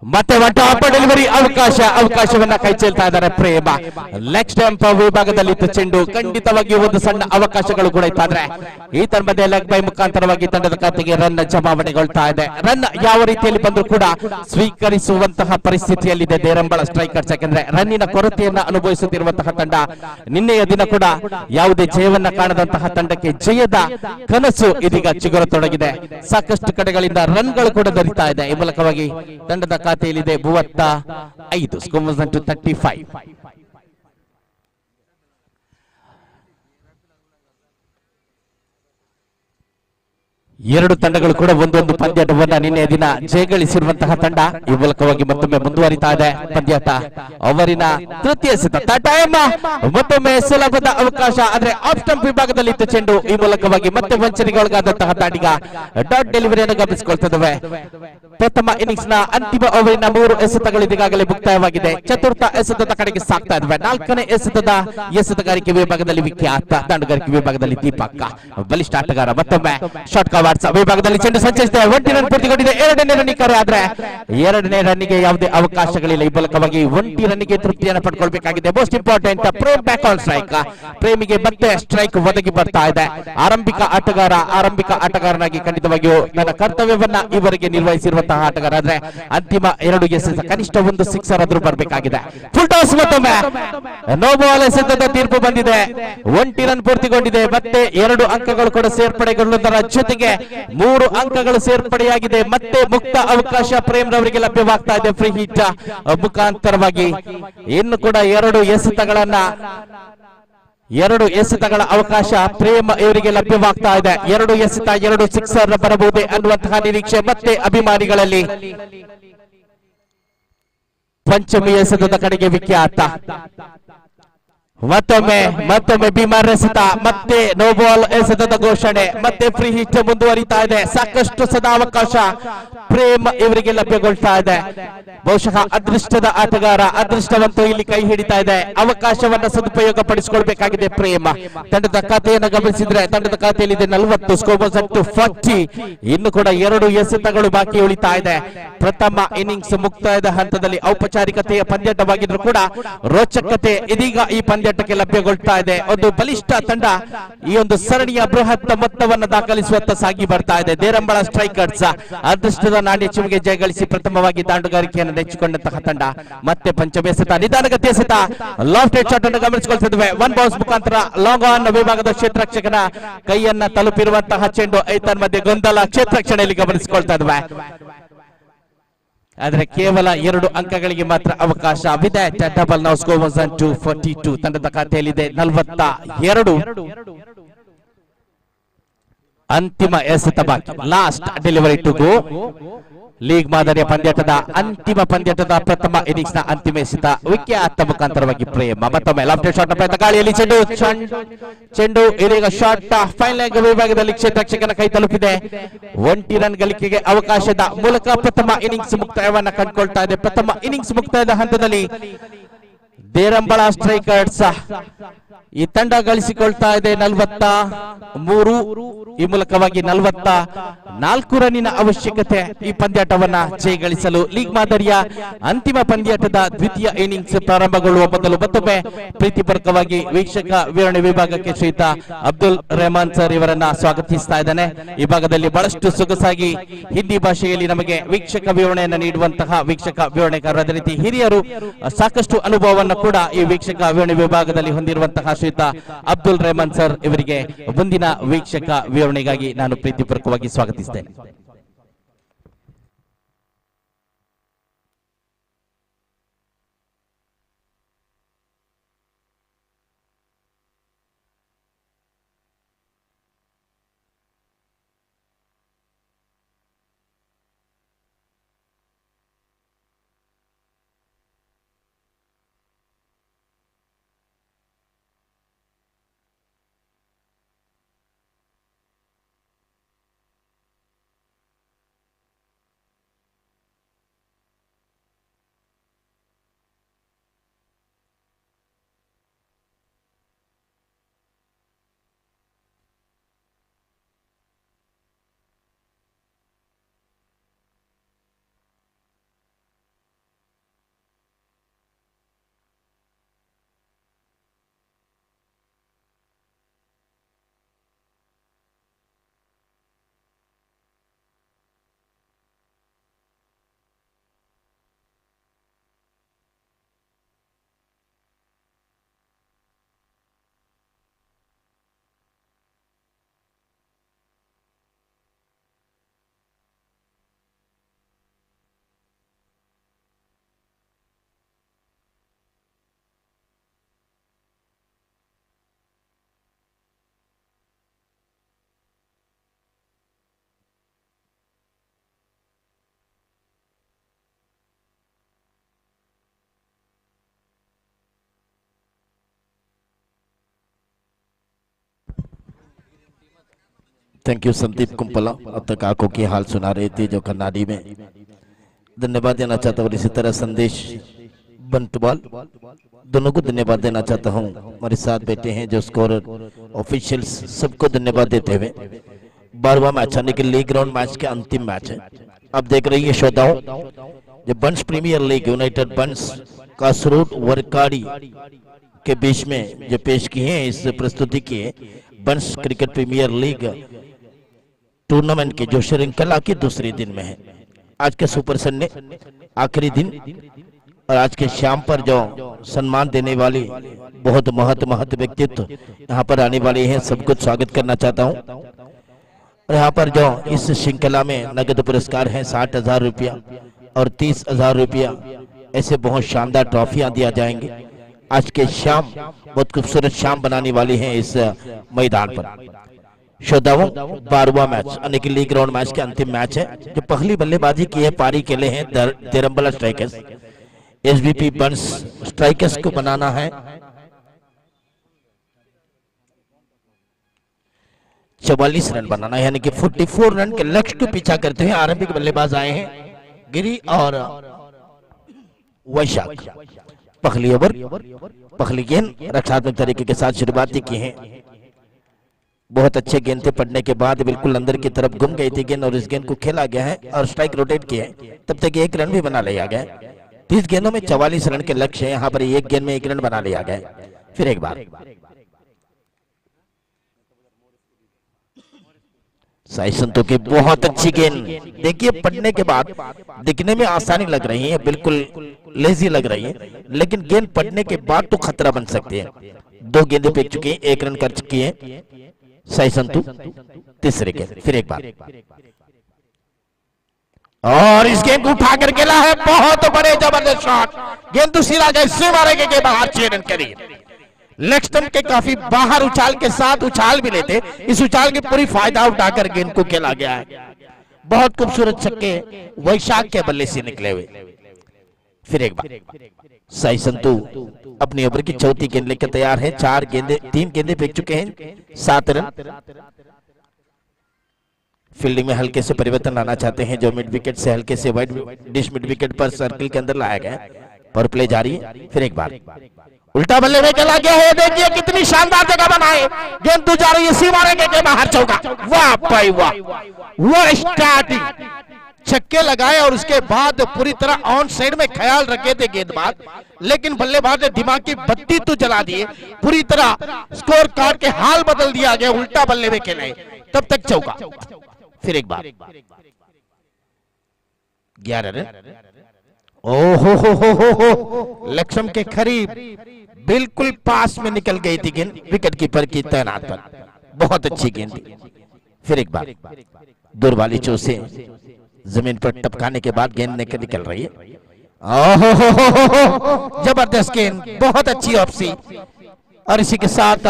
ಮತ್ತೆ ಟಾಪ್ ಡೆಲಿವರಿ ಅವಕಾಶವನ್ನ ಕೈ ಚೆಲ್ತಾ ಇದ್ದಾರೆ ಪ್ರೇಮ. ಲೆಗ್ ಸ್ಟಂಪ್ ವಿಭಾಗದಲ್ಲಿ ಚೆಂಡು ಖಂಡಿತವಾಗಿ ಒಂದು ಸಣ್ಣ ಅವಕಾಶಗಳು ಕೂಡ ಇತ್ತಾದ್ರೆ ಈ ತಂಡದ ಲೆಗ್ ಬೈ ಮುಖಾಂತರವಾಗಿ ತಂಡದ ಖಾತೆಗೆ ರನ್ ಜಮಾವಣೆಗೊಳ್ತಾ ಇದೆ. ರನ್ ಯಾವ ರೀತಿಯಲ್ಲಿ ಬಂದರೂ ಕೂಡ ಸ್ವೀಕರಿಸುವಂತಹ ಪರಿಸ್ಥಿತಿಯಲ್ಲಿದೆ ದೇರಂಬಳ ಸ್ಟ್ರೈಕರ್ಸ್. ಯಾಕಂದ್ರೆ ರನ್ನಿನ ಕೊರತೆಯನ್ನ ಅನುಭವಿಸುತ್ತಿರುವಂತಹ ತಂಡ. ನಿನ್ನೆಯ ದಿನ ಕೂಡ ಯಾವುದೇ ಜಯವನ್ನ ಕಾಣದಂತಹ ತಂಡಕ್ಕೆ ಜಯದ ಕನಸು ಇದೀಗ ಚಿಗುರತೊಡಗಿದೆ. ಸಾಕಷ್ಟು ಕಡೆಗಳಿಂದ ರನ್ಗಳು ಕೂಡ ದೊರೀತಾ ಇದೆ. ಈ ಮೂಲಕವಾಗಿ ತಂಡದ ಖಾತೆಯಲ್ಲಿದೆ 35. Score was to 35. ಎರಡು ತಂಡಗಳು ಕೂಡ ಒಂದೊಂದು ಪಂದ್ಯಾಟವನ್ನ ನಿನ್ನೆ ದಿನ ಜಯಗಳಿಸಿರುವಂತಹ ತಂಡ. ಈ ಮೂಲಕವಾಗಿ ಮತ್ತೊಮ್ಮೆ ಮುಂದುವರಿತಾ ಇದೆ ಪಂದ್ಯಾಟ. ಅವರಿನ ತೃತೀಯ ಎಸೆತ ಮತ್ತೊಮ್ಮೆ ಸುಲಭದ ಅವಕಾಶ. ಆದ್ರೆ ಆಫ್ ಸ್ಟಂಪ್ ವಿಭಾಗದಲ್ಲಿ ಚೆಂಡು. ಈ ಮೂಲಕವಾಗಿ ಮತ್ತೆ ವಂಚನೆಗೆ ಒಳಗಾದಂತಹ ತಾಡಿಗ ಡಾಟ್ ಡೆಲಿವರಿಯನ್ನು ಗಮನಿಸಿಕೊಳ್ತಿದ್ದೇವೆ. ಪ್ರಥಮ ಇನ್ನಿಂಗ್ಸ್ ನ ಅಂತಿಮ ಓವರಿನ 3 ಎಸೆತಗಳು ಈಗಾಗಲೇ ಮುಕ್ತಾಯವಾಗಿದೆ. ಚತುರ್ಥ ಎಸೆತದ ಕಡೆಗೆ ಸಾಕ್ತಾ ಇದ್ದೇವೆ. 4ನೇ ಎಸೆತದ ಎಸೆತಗಾರಿಕೆ ವಿಭಾಗದಲ್ಲಿ ವಿಖ್ಯಾತ ತಂಡುಗಾರಿಕೆ ವಿಭಾಗದಲ್ಲಿ ದೀಪಕ್ಕ ಬಲಿಷ್ಠ ಆಟಗಾರ. ಮತ್ತೊಮ್ಮೆ ಶಾರ್ಟ್ ಕವರ್ಸ್ ವಿಭಾಗದಲ್ಲಿ ಚೆಂಡು ಸಂಚರಿಸಿದೆ. 1 ರನ್ ಪೂರ್ತಿಗೊಂಡಿದೆ. 2ನೇ ರನ್ ಕರೆ ಆದ್ರೆ 2ನೇ ರನ್ನಿಗೆ ಯಾವುದೇ ಅವಕಾಶಗಳಿಲ್ಲ. ಈ ಮೂಲಕವಾಗಿ 1 ರನ್ನಿಗೆ ತೃಪ್ತಿಯನ್ನು ಪಡ್ಕೊಳ್ಬೇಕಾಗಿದೆ. Most important Prem back on strike. ಪ್ರೇಮಿಗೆ ಮತ್ತೆ ಸ್ಟ್ರೈಕ್ ಒದಗಿ ಬರ್ತಾ ಇದೆ. ಆರಂಭಿಕ ಆಟಗಾರನಾಗಿ ಖಂಡಿತವಾಗಿಯೂ ನನ್ನ ಕರ್ತವ್ಯವನ್ನ ಇವರಿಗೆ ನಿರ್ವಹಿಸಿರುವಂತಹ ಆಟಗಾರ. ಆದ್ರೆ ಅಂತಿಮ 2 ಎಸೆತ ಕನಿಷ್ಠ ಒಂದು ಸಿಕ್ಸರ್ ಆದ್ರೂ ಬರಬೇಕಾಗಿದೆ. ಫುಲ್ ಟಾಸ್ ಮತ್ತೊಮ್ಮೆ ನೋ ಬಾಲ್ ಎಸೆತದ ತೀರ್ಪು ಬಂದಿದೆ. 1 ರನ್ ಪೂರ್ತಿಗೊಂಡಿದೆ. ಮತ್ತೆ 2 ಅಂಕಗಳು ಕೂಡ ಸೇರ್ಪಡೆಗೊಳ್ಳುವುದರ ಜೊತೆಗೆ 3 ಅಂಕಗಳು ಸೇರ್ಪಡೆಯಾಗಿದೆ. ಮತ್ತೆ ಮುಕ್ತ ಅವಕಾಶ ಪ್ರೇಮ್ ರವರಿಗೆ ಲಭ್ಯವಾಗ್ತಾ ಇದೆ ಫ್ರೀ ಹಿಟ್ ಮುಖಾಂತರವಾಗಿ. ಇನ್ನು ಕೂಡ 2 ಎಸೆತಗಳ ಅವಕಾಶ ಪ್ರೇಮ್ ಇವರಿಗೆ ಲಭ್ಯವಾಗ್ತಾ ಇದೆ. 2 ಎಸೆತ 2 ಸಿಕ್ಸರ್ ಬರಬಹುದೇ ಅನ್ನುವಂತಹ ನಿರೀಕ್ಷೆ ಮತ್ತೆ ಅಭಿಮಾನಿಗಳಲ್ಲಿ. ಪಂಚಮಿ ಎಸೆತದ ಕಡೆಗೆ ವಿಖ್ಯಾತ. ಮತ್ತೊಮ್ಮೆ ಬಿಮಾರ್ ಎಸೆತ. ಮತ್ತೆ ನೋ ಬಾಲ್ ಎಸೆತದ ಘೋಷಣೆ. ಮತ್ತೆ ಫ್ರೀ ಹಿಟ್ ಮುಂದುವರಿತಾ ಇದೆ. ಸಾಕಷ್ಟು ಸದಾವಕಾಶ ಪ್ರೇಮ್ ಇವರಿಗೆ ಲಭ್ಯಗೊಳ್ತಾ ಇದೆ. ಬಹುಶಃ ಅದೃಷ್ಟದ ಆಟಗಾರ, ಅದೃಷ್ಟವಂತೂ ಇಲ್ಲಿ ಕೈ ಹಿಡಿತಾ ಇದೆ. ಅವಕಾಶವನ್ನ ಸದುಪಯೋಗ ಪಡಿಸಿಕೊಳ್ಬೇಕಾಗಿದೆ ಪ್ರೇಮ್. ತಂಡದ ಖಾತೆಯನ್ನು ಗಮನಿಸಿದ್ರೆ ತಂಡದ ಖಾತೆಯಲ್ಲಿದೆ 40. Score was up to 40. ಇನ್ನು ಕೂಡ 2 ಎಸೆತಗಳು ಬಾಕಿ ಉಳಿತಾ ಇದೆ. ಪ್ರಥಮ ಇನ್ನಿಂಗ್ಸ್ ಮುಕ್ತಾಯದ ಹಂತದಲ್ಲಿ ಔಪಚಾರಿಕತೆಯ ಪಂದ್ಯಾಟವಾಗಿದ್ರು ಕೂಡ ರೋಚಕತೆ ಇದೀಗ ಈ ಪಂದ್ಯಾಟ ಪಂದ್ಯಾಟಕ್ಕೆ ಲಭ್ಯಗೊಳ್ತಾ ಇದೆ. ಒಂದು ಬಲಿಷ್ಠ ತಂಡ ಈ ಒಂದು ಸರಣಿಯ ಬೃಹತ್ ಮೊತ್ತವನ್ನು ದಾಖಲಿಸುವತ್ತ ಸಾಗಿ ಬರ್ತಾ ಇದೆ. ದೇರಂಬಳ ಸ್ಟ್ರೈಕರ್ಸ್ ಅದೃಷ್ಟದ ನಾಣ್ಯ ಚಿಮ್ಮಿಗೆ ಜಯಗಳಿಸಿ ಪ್ರಥಮವಾಗಿ ದಾಂಡುಗಾರಿಕೆಯನ್ನು ನೆಚ್ಚಿಕೊಂಡಂತಹ ತಂಡ ಮತ್ತೆ ಪಂಚಮ ಎಸೆತ ನಿಧಾನಗತಿಯ ಎಸೆತ ಲಾಫ್ಟೆಡ್ ಶಾಟ್ ಅನ್ನು ಗಮನಿಸಿಕೊಳ್ತಿದ್ದೇವೆ. ಒನ್ ಬೌನ್ಸ್ ಮುಖಾಂತರ ಲಾಂಗ್ ಆನ್ ವಿಭಾಗದ ಕ್ಷೇತ್ರರಕ್ಷಕನ ಕೈಯನ್ನ ತಲುಪಿರುವಂತಹ ಚೆಂಡು ಐತನ್ ಮಧ್ಯೆ ಗೊಂದಲ ಕ್ಷೇತ್ರರಕ್ಷಣೆಯಲ್ಲಿ ಗಮನಿಸಿಕೊಳ್ತಾ ಇದ್ದೇವೆ. ಆದರೆ ಕೇವಲ 2 ಅಂಕಗಳಿಗೆ ಮಾತ್ರ ಅವಕಾಶವಿದೆ. ಡಬಲ್ ನೌ ಸ್ಕೋರ್ 1-2-42 ತಂಡದ ಖಾತೆಯಲ್ಲಿದೆ 42. ಅಂತಿಮ ಎಸೆತ ಬಾಕಿ. Last delivery to go. League ಮಾದರಿಯ ಪಂದ್ಯಾಟದ ಅಂತಿಮ ಪಂದ್ಯಾಟದ ಪ್ರಥಮ ಇನ್ನಿಂಗ್ಸ್ ನ ಅಂತಿಮ ಎಸೆತ ವಿಕೆಟ್ ಮುಖಾಂತರವಾಗಿ ಪ್ರೇಮ. ಮತ್ತೊಮ್ಮೆ ಲೆಫ್ಟ್ ಶಾಟ್ ಪ್ರಯತ್ನ, ಗಾಳಿಯಲ್ಲಿ ಚೆಂಡು ಇದೀಗ ಶಾಟ್ ಫೈನಲ್ ಲೆಗ್ ವಿಭಾಗದಲ್ಲಿ ಕ್ಷೇತ್ರರಕ್ಷಕನ ಕೈ ತಲುಪಿದೆ. 1 ರನ್ ಗಳಿಕೆಗೆ ಅವಕಾಶದ ಮೂಲಕ ಪ್ರಥಮ ಇನ್ನಿಂಗ್ಸ್ ಮುಕ್ತಾಯವನ್ನ ಕಂಡುಕೊಳ್ತಾ ಇದೆ. ಪ್ರಥಮ ಇನ್ನಿಂಗ್ಸ್ ಮುಕ್ತಾಯದ ಹಂತದಲ್ಲಿ ದೇರಂಬಳ ಸ್ಟ್ರೈಕರ್ಸ್ ಈ ತಂಡ ಗಳಿಸಿಕೊಳ್ತಾ ಇದೆ 43. ಈ ಮೂಲಕವಾಗಿ 44 ರನ್ನಿನ ಅವಶ್ಯಕತೆ ಈ ಪಂದ್ಯಾಟವನ್ನ ಜಯಗಳಿಸಲು. ಲೀಗ್ ಮಾದರಿಯ ಅಂತಿಮ ಪಂದ್ಯಾಟದ ದ್ವಿತೀಯ ಇನ್ನಿಂಗ್ಸ್ ಪ್ರಾರಂಭಗೊಳ್ಳುವ ಮೊದಲು ಮತ್ತೊಮ್ಮೆ ಪ್ರೀತಿಪೂರ್ವಕವಾಗಿ ವೀಕ್ಷಕ ವಿವರಣೆ ವಿಭಾಗಕ್ಕೆ ಶ್ರೀಯುತ ಅಬ್ದುಲ್ ರೆಹಮಾನ್ ಸರ್ ಇವರನ್ನ ಸ್ವಾಗತಿಸ್ತಾ ಇದ್ದಾನೆ. ಈ ಭಾಗದಲ್ಲಿ ಬಹಳಷ್ಟು ಸೊಗಸಾಗಿ ಹಿಂದಿ ಭಾಷೆಯಲ್ಲಿ ನಮಗೆ ವೀಕ್ಷಕ ವಿವರಣೆಯನ್ನು ನೀಡುವಂತಹ ವೀಕ್ಷಕ ವಿವರಣೆಗಾರರ ಅದೇ ರೀತಿ ಹಿರಿಯರು ಸಾಕಷ್ಟು ಅನುಭವವನ್ನು ಕೂಡ ಈ ವೀಕ್ಷಕ ವಿವರಣೆ ವಿಭಾಗದಲ್ಲಿ ಹೊಂದಿರುವಂತಹ ಶ್ರೀಯುತ ಅಬ್ದುಲ್ ರೆಹಮಾನ್ ಸರ್ ಇವರಿಗೆ ಮುಂದಿನ ವೀಕ್ಷಕ ವಿವರಣೆಗಾಗಿ ನಾನು ಪ್ರೀತಿಪೂರ್ವಕವಾಗಿ ಸ್ವಾಗತಿಸ್ತೇನೆ. थैंक यू संदीप कुंपला, अब तक आंखों की हाल सुना रहे थे जो कन्नाडी में। धन्यवाद देना चाहता हूँ। इसी तरह संदेश बंटवाल दोनों को धन्यवाद देना चाहता हूँ। हमारे साथ बैठे हैं जो स्कोरर ऑफिशियल्स, सबको धन्यवाद देते हुए 12वां मैच यानी कि लीग राउंड मैच के अंतिम मैच है। अब देख रही है श्रोताओं, जो बंस प्रीमियर लीग यूनाइटेड बंस कासरूट वरकाड़ी के बीच में जो पेश किए हैं इस प्रस्तुति की बंस क्रिकेट प्रीमियर लीग टूर्नामेंट की जो श्रृंखला के दूसरे दिन में है। आज के सुपर संडे आखिरी दिन और आज के शाम पर जो सम्मान देने वाले बहुत महत व्यक्तित्व यहाँ पर आने वाले हैं, सबको स्वागत करना चाहता हूँ। और यहाँ पर जो इस श्रृंखला में नगद पुरस्कार हैं 60,000 रुपया और 30,000 रुपया, ऐसे बहुत शानदार ट्रॉफियां दिया जाएंगे। आज के शाम बहुत खूबसूरत शाम बनाने वाली हैं इस मैदान पर। श्रोताओं, 12वां मैच यानी कि लीग राउंड मैच के अंतिम मैच है। जो पहली बल्लेबाजी की है पारी के लिए है देरम्बला स्ट्राइकर्स। एसबीपी बंस स्ट्राइकर्स को बनाना है 44 रन बनाना है, यानी कि 44 रन के लक्ष्य को पीछा करते हुए आरंभिक बल्लेबाज आए हैं गिरी और वैशाख। पहली ओवर पहली गेंद रक्षात्मक तरीके के साथ शुरुआत की है। बहुत अच्छे गेंद थे, पड़ने के बाद बिल्कुल अंदर की तरफ घूम गई थी गेंद और इस गेंद को खेला गया है और स्ट्राइक रोटेट किया है। तब तक 1 रन भी बना लिया गया। 30 गेंदों में 44 रन के लक्ष्य है। यहाँ पर एक गेंद में 1 रन बना लिया गया। फिर एक बार साई संतों की बहुत अच्छी गेंद। देखिए पढ़ने के बाद दिखने में आसानी लग रही है, बिल्कुल लेजी लग रही है, लेकिन गेंद पढ़ने के बाद तो खतरा बन सकती है। 2 गेंदें फेंक चुकी हैं, 1 रन कर चुकी है साई संतु। तीसरे गेंद फिर एक बार, और इस गेंद को उठा कर खेला है, बहुत बड़े जबरदस्त शॉट। गेंद दूसरी राजा से मारेंगे के बाहर 6 रन करिए। लेग स्टंप के काफी बाहर उछाल के साथ उछाल भी लेते, इस उछाल की पूरी फायदा उठाकर गेंद को खेला गया है। बहुत खूबसूरत छक्के वैशाख के बल्ले से निकले हुए। फिर एक बार साई संतु अपनी ओवर की चौथी गेंद लेकर तैयार है। 3 गेंदें फेंक चुके हैं, 7 रन। फील्डिंग में हल्के से परिवर्तन लाना चाहते हैं, जो मिड विकेट से हल्के से वाइड डिश मिड विकेट पर सर्कल के अंदर लाया गया। पावर प्ले जारी है। फिर एक बार उल्टा बल्ले में चला गया है, देखिए कितनी शानदार जगह बनाए। गेंद जा रही है, सी मारेंगे के बाहर चौका। वाह भाई वाह, वो स्टार्टिंग छक्के लगाए और उसके बाद पूरी तरह ऑन साइड में ख्याल रखे थे गेंदबाज, लेकिन बल्लेबाज ने दिमाग की बत्ती तो जला दी, पूरी तरह स्कोर कार्ड के हाल बदल दिया गया। उल्टा बल्ले में खेले, तब तक चौका। फिर एक बार 11 रन। ओहो हो, लक्ष्म के करीब, बिल्कुल पास में निकल गई थी गेंद, विकेट कीपर की तैनात पर। बहुत अच्छी गेंद थी। फिर एक बार दूर वाली चोट से जमीन पर टपकाने के बाद गेंद निकल रही है। ओहो, जबरदस्त गेंद, बहुत अच्छी वापसी। और इसी के साथ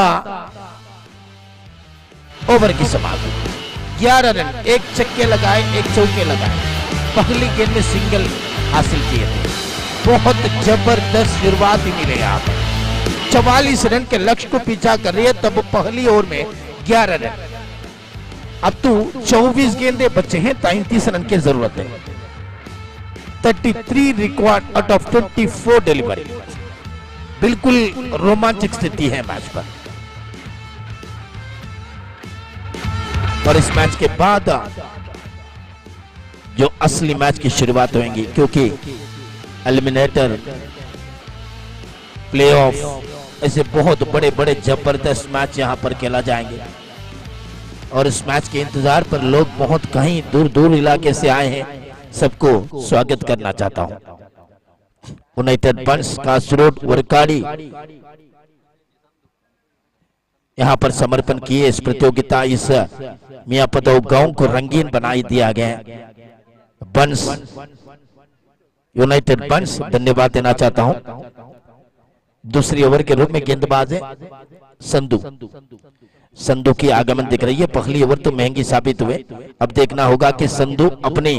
ओवर की समाप्ति। 11 रन, 1 छक्के लगाए, 1 चौके लगाए। पहली गेंद में सिंगल हासिल किए थे। बहुत जबरदस्त शुरुआत ही मिले यहाँ पर। 44 रन के लक्ष्य को पीछा कर रही है, तब पहली ओवर में 11 रन। अब तो 24 गेंदें बचे हैं, 33 रन की जरूरत है। 33 रिकॉर्ड आउट ऑफ 24 डिलीवरी। बिल्कुल रोमांचक स्थिति है मैच पर। और इस मैच के बाद जो असली मैच की शुरुआत होगी, क्योंकि एलिमिनेटर, प्लेऑफ, ऐसे बहुत बड़े बड़े जबरदस्त मैच यहां पर खेला जाएंगे। और इस मैच के इंतजार पर लोग बहुत कहीं दूर दूर इलाके से आए हैं। सबको स्वागत करना चाहता हूं। यूनाइटेड बंस कासरोड वरकाड़ी यहां पर समर्पण किए इस प्रतियोगिता, इस मियां पदौ गांव को रंगीन बना दिया गया। बंस, यूनाइटेड बंस, धन्यवाद देना चाहता हूं। दूसरी ओवर के रूप में गेंदबाज है संधू। संधू की आगमन दिख रही है। पहली ओवर तो महंगी साबित हुए, अब देखना होगा कि संधू अपने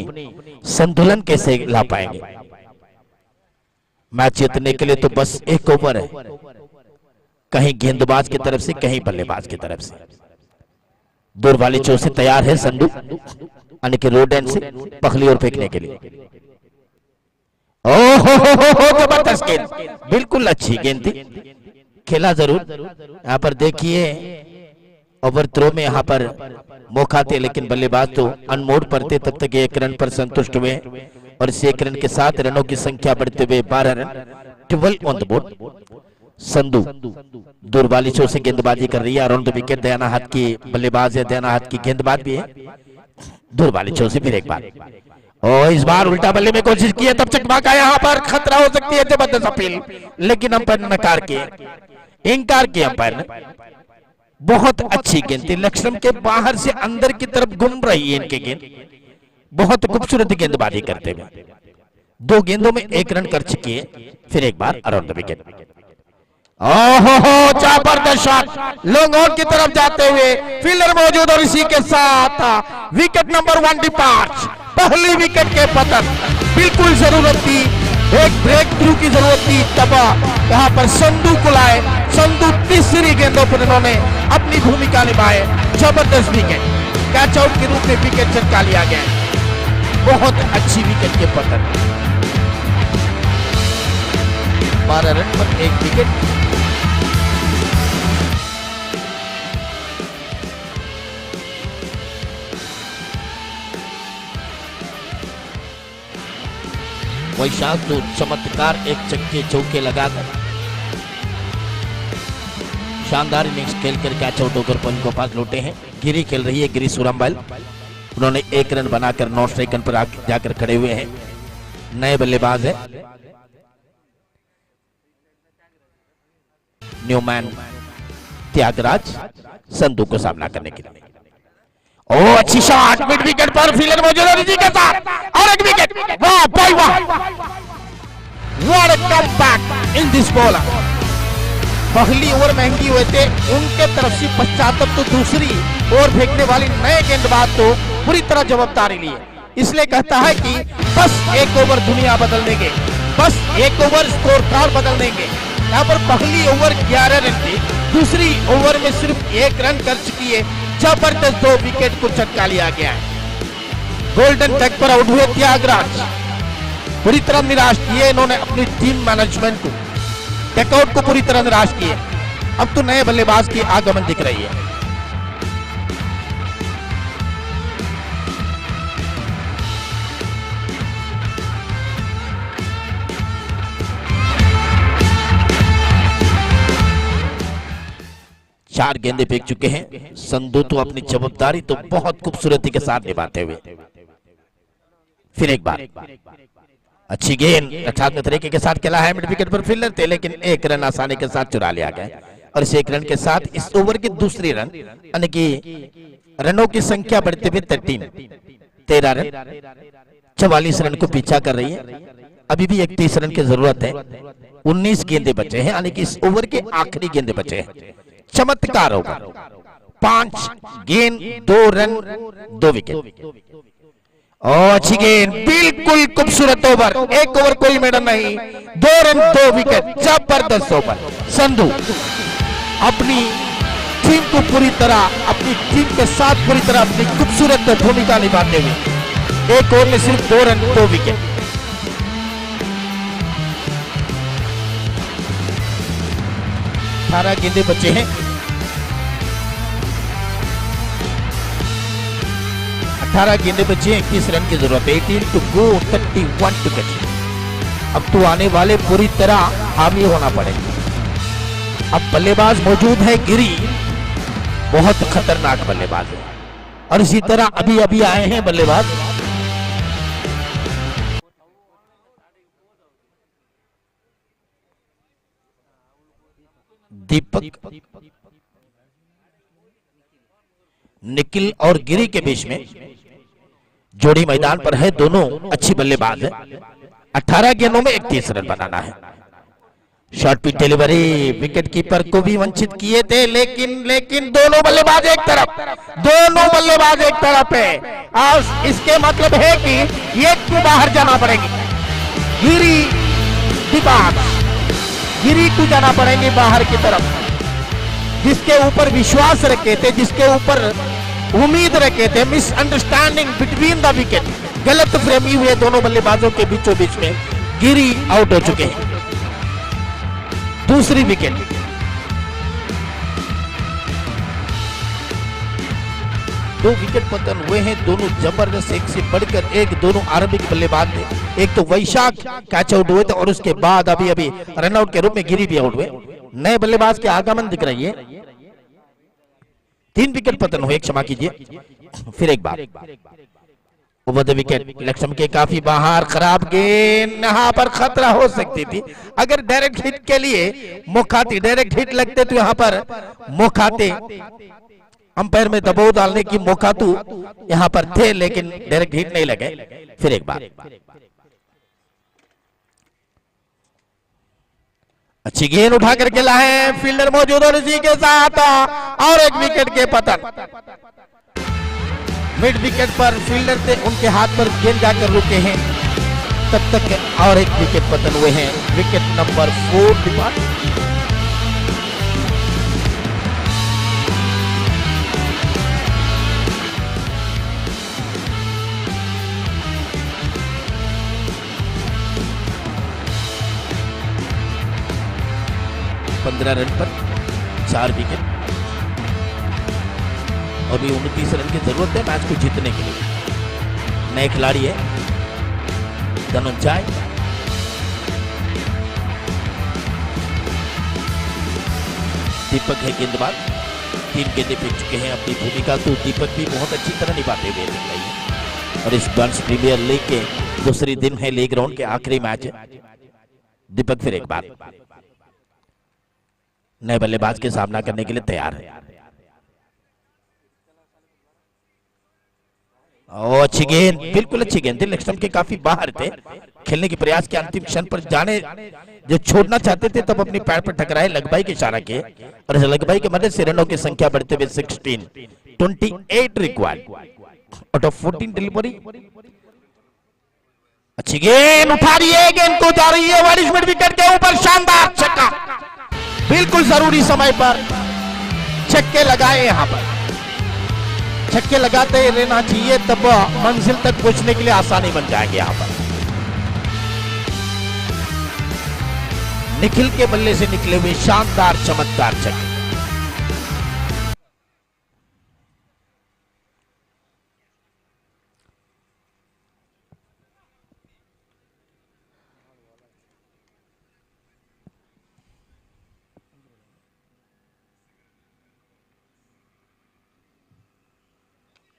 संतुलन कैसे ला पाएंगे। मैच जीतने के लिए तो बस 1 ओवर है, कहीं गेंदबाज की तरफ से, कहीं बल्लेबाज की तरफ से। दूर वाली चोट से तैयार है संधू, यानी कि रोड एंड से पहली ओवर फेंकने के लिए। ओहो, जबरदस्त गेंद, बिल्कुल अच्छी गेंद थी, खेला जरूर। यहाँ पर देखिए ओवर थ्रो में यहाँ पर मौका थे, लेकिन बल्लेबाज तो अनमोड पर थे। तब तक 1 रन पर संतुष्ट हुए और इस 1 रन के साथ रनों की संख्या बढ़ते हुए 12 run, 12 on the board. Sandhu दूर वाली चोट से गेंदबाजी कर रही है, अराउंड द विकेट। दयाना हाथ की बल्लेबाज है, दयाना हाथ की गेंदबाज भी है। दूर वाली चोट से फिर एक बार, और इस बार उल्टा बल्ले में कोशिश की है, तब चकमाका, यहाँ पर खतरा हो सकती है। जबरदस्त अपील, लेकिन अंपायर ने नकार किए, इंकार किया अंपायर ने। बहुत अच्छी गेंद थी, लक्ष्मण के बाहर से अंदर की तरफ घूम रही है इनकी गेंद। बहुत खूबसूरत गेंदबाजी करते हुए 2 गेंदों में 1 रन कर चुकी है। फिर एक बार अराउंड द विकेट। ओहो, जबरदस्त शॉट, लॉन्ग ऑन की तरफ जाते हुए फील्डर मौजूद, और इसी के साथ विकेट नंबर 1 डिपार्च। पहली विकेट के पतन, बिल्कुल जरूरत थी, एक ब्रेक थ्रू की जरूरत थी, तब यहाँ पर संधू को लाए। संधू तीसरी गेंदों पर इन्होंने अपनी भूमिका निभाए। जबरदस्त विकेट, कैच आउट के रूप में विकेट चटका लिया गया। बहुत अच्छी विकेट के पतन, 12 रन पर 1 विकेट। वैशाख तो चमत्कार, 1 छक्के चौके लगाकर शानदार इनिंग्स खेलकर कैच आउट होकर पॉइंट को पास लौटे हैं। गिरी खेल रही है, गिरी सुरम्बल। उन्होंने 1 रन बनाकर 9 स्ट्राइक पर जाकर खड़े हुए हैं। नए बल्लेबाज है न्यूमैन त्यागराज संधू को सामना करने के लिए। ओ अच्छी शॉट, मिड विकेट पर फील्डर मौजूद है जी के साथ और एक विकेट। वाह भाई वाह, what a comeback in this bowler. पहली ओवर महंगी हुए थे उनके तरफ से पश्चात, तो दूसरी ओवर फेंकने वाली नए गेंदबाज तो पूरी तरह जवाबदारी ली है। इसलिए कहता है कि बस एक ओवर दुनिया बदल देंगे, बस एक ओवर स्कोर कार्ड बदल देंगे। यहाँ पर पहली ओवर 11 रन थी, दूसरी ओवर में सिर्फ 1 रन कर चुकी है। जबरदस्त 2 विकेट को चटका लिया गया है। गोल्डन टैग पर आउट हुए त्यागराज, पूरी तरह निराश किए इन्होंने अपनी टीम मैनेजमेंट को, टेकआउट को पूरी तरह निराश किए। अब तो नए बल्लेबाज की आगमन दिख रही है। चार गेंदे फेंक चुके हैं संधू, तो अपनी जवाबदारी तो बहुत खूबसूरती के साथ निभाते हुए। फिर एक बार अच्छी गेंद रक्षात्मक तरीके के साथ खेला है, मिड विकेट पर फील्डर थे लेकिन 1 रन आसानी के साथ चुरा लिया गया। और इस 1 रन के साथ इस ओवर के दूसरी रन यानी कि रनों की संख्या बढ़ते हुए 13 रन 44 रन को पीछा कर रही है। अभी भी 31 रन की जरूरत है। 19 गेंदे बचे हैं यानी कि इस ओवर के आखिरी गेंदे बचे हैं। चमत्कार होगा, 5 गेंद 2 रन 2 विकेट। और अच्छी गेंद, बिल्कुल खूबसूरत ओवर, 1 ओवर कोई मेडल नहीं, 2 रन 2 विकेट। जबरदस्त ओवर। संधू अपनी टीम को पूरी तरह, अपनी टीम के साथ पूरी तरह अपनी खूबसूरत भूमिका निभाते हुए 1 ओवर में सिर्फ 2 रन 2 विकेट। 18 गेंदे बचे हैं। 18 गेंदे बचे हैं, 21 रन की जरूरत है। 18 टू गो, 31 टू कैच। अब तो आने वाले पूरी तरह हावी होना पड़ेगा। अब बल्लेबाज मौजूद है गिरी, बहुत खतरनाक बल्लेबाज है। और इसी तरह अभी अभी आए हैं बल्लेबाज दीपक। निखिल और गिरी के बीच में जोड़ी मैदान पर है, दोनों अच्छी बल्लेबाज है। 18 गेंदों में 31 रन बनाना है। Short pitch delivery, wicket keeper को भी वंचित किए थे लेकिन दोनों बल्लेबाज एक तरफ है। और इसके मतलब है कि एक को बाहर जाना पड़ेगी। गिरी दीपक, गिरी को जाना पड़ेंगे बाहर की तरफ। जिसके ऊपर विश्वास रखे थे, जिसके ऊपर उम्मीद रखे थे, मिसअंडरस्टैंडिंग बिटवीन द विकेट, गलत फहमी हुए दोनों बल्लेबाजों के बीचों बीच में गिरी आउट हो चुके हैं। दूसरी विकेट। दो विकेट पतन हुए हैं, दोनों जबरदस्त, एक से बढ़कर एक। दोनों आरंभिक बल्लेबाज थे। एक तो वैशाख कैच आउट हुए थे और उसके बाद अभी अभी रनआउट के रूप में गिरी भी आउट हुए। नए बल्लेबाज के आगमन दिख रही है। 3 विकेट पतन हुए, क्षमा कीजिए। फिर एक बार ओवर द विकेट, लक्ष्म के काफी बाहर, खराब गेंद, यहाँ पर खतरा हो सकती थी। अगर डायरेक्ट हिट के लिए मुखाती, डायरेक्ट हिट लगते तो यहाँ पर मुखाते अंपायर में दबाव डालने की मुखातू यहाँ पर थे, लेकिन डायरेक्ट हिट नहीं लगे। फिर एक बार अच्छी गेंद उठा करके लाए, फील्डर मौजूद और इसी के साथ और एक विकेट के पतन। मिड विकेट पर फील्डर थे, उनके हाथ पर गेंद जाकर रुके हैं, तब तक और एक विकेट पतन हुए हैं। Wicket number 4 depart. रन पर 4 विकेट और भी 29 रन की जरूरत है मैच को जीतने के लिए। नए खिलाड़ी है धनंजय, दीपक है गेंदबाज, 3 गेंदें फेंक चुके हैं अपनी भूमिका, तो दीपक भी बहुत अच्छी तरह निभाते हुए दिख रही है। और इस बंस प्रीमियर लीग के दूसरी दिन है, लीग राउंड के आखिरी मैच है। दीपक फिर एक बार नए बल्लेबाज के सामना करने के लिए तैयार है। अच्छी गेंद, बिल्कुल अच्छी गेंद थी, लेग स्टंप के काफी बाहर थे, खेलने के प्रयास के अंतिम क्षण पर जाने जो छोड़ना चाहते थे तब अपने पैर पर टकराए, लगबाई के इशारा किए और इस लगबाई के मदद से रनों की संख्या बढ़ते हुए 16, 28 रिक्वायर्ड आउट ऑफ 14 डिलीवरी। अच्छी गेंद उठा रही है, गेंद को जा रही है वारिस मिड विकेट के ऊपर, शानदार छक्का, बिल्कुल जरूरी समय पर छक्के लगाए। यहां पर छक्के लगाते रहना चाहिए, तब मंजिल तक पहुंचने के लिए आसानी बन जाएगी। यहां पर निखिल के बल्ले से निकले हुए शानदार चमत्कार छक्के।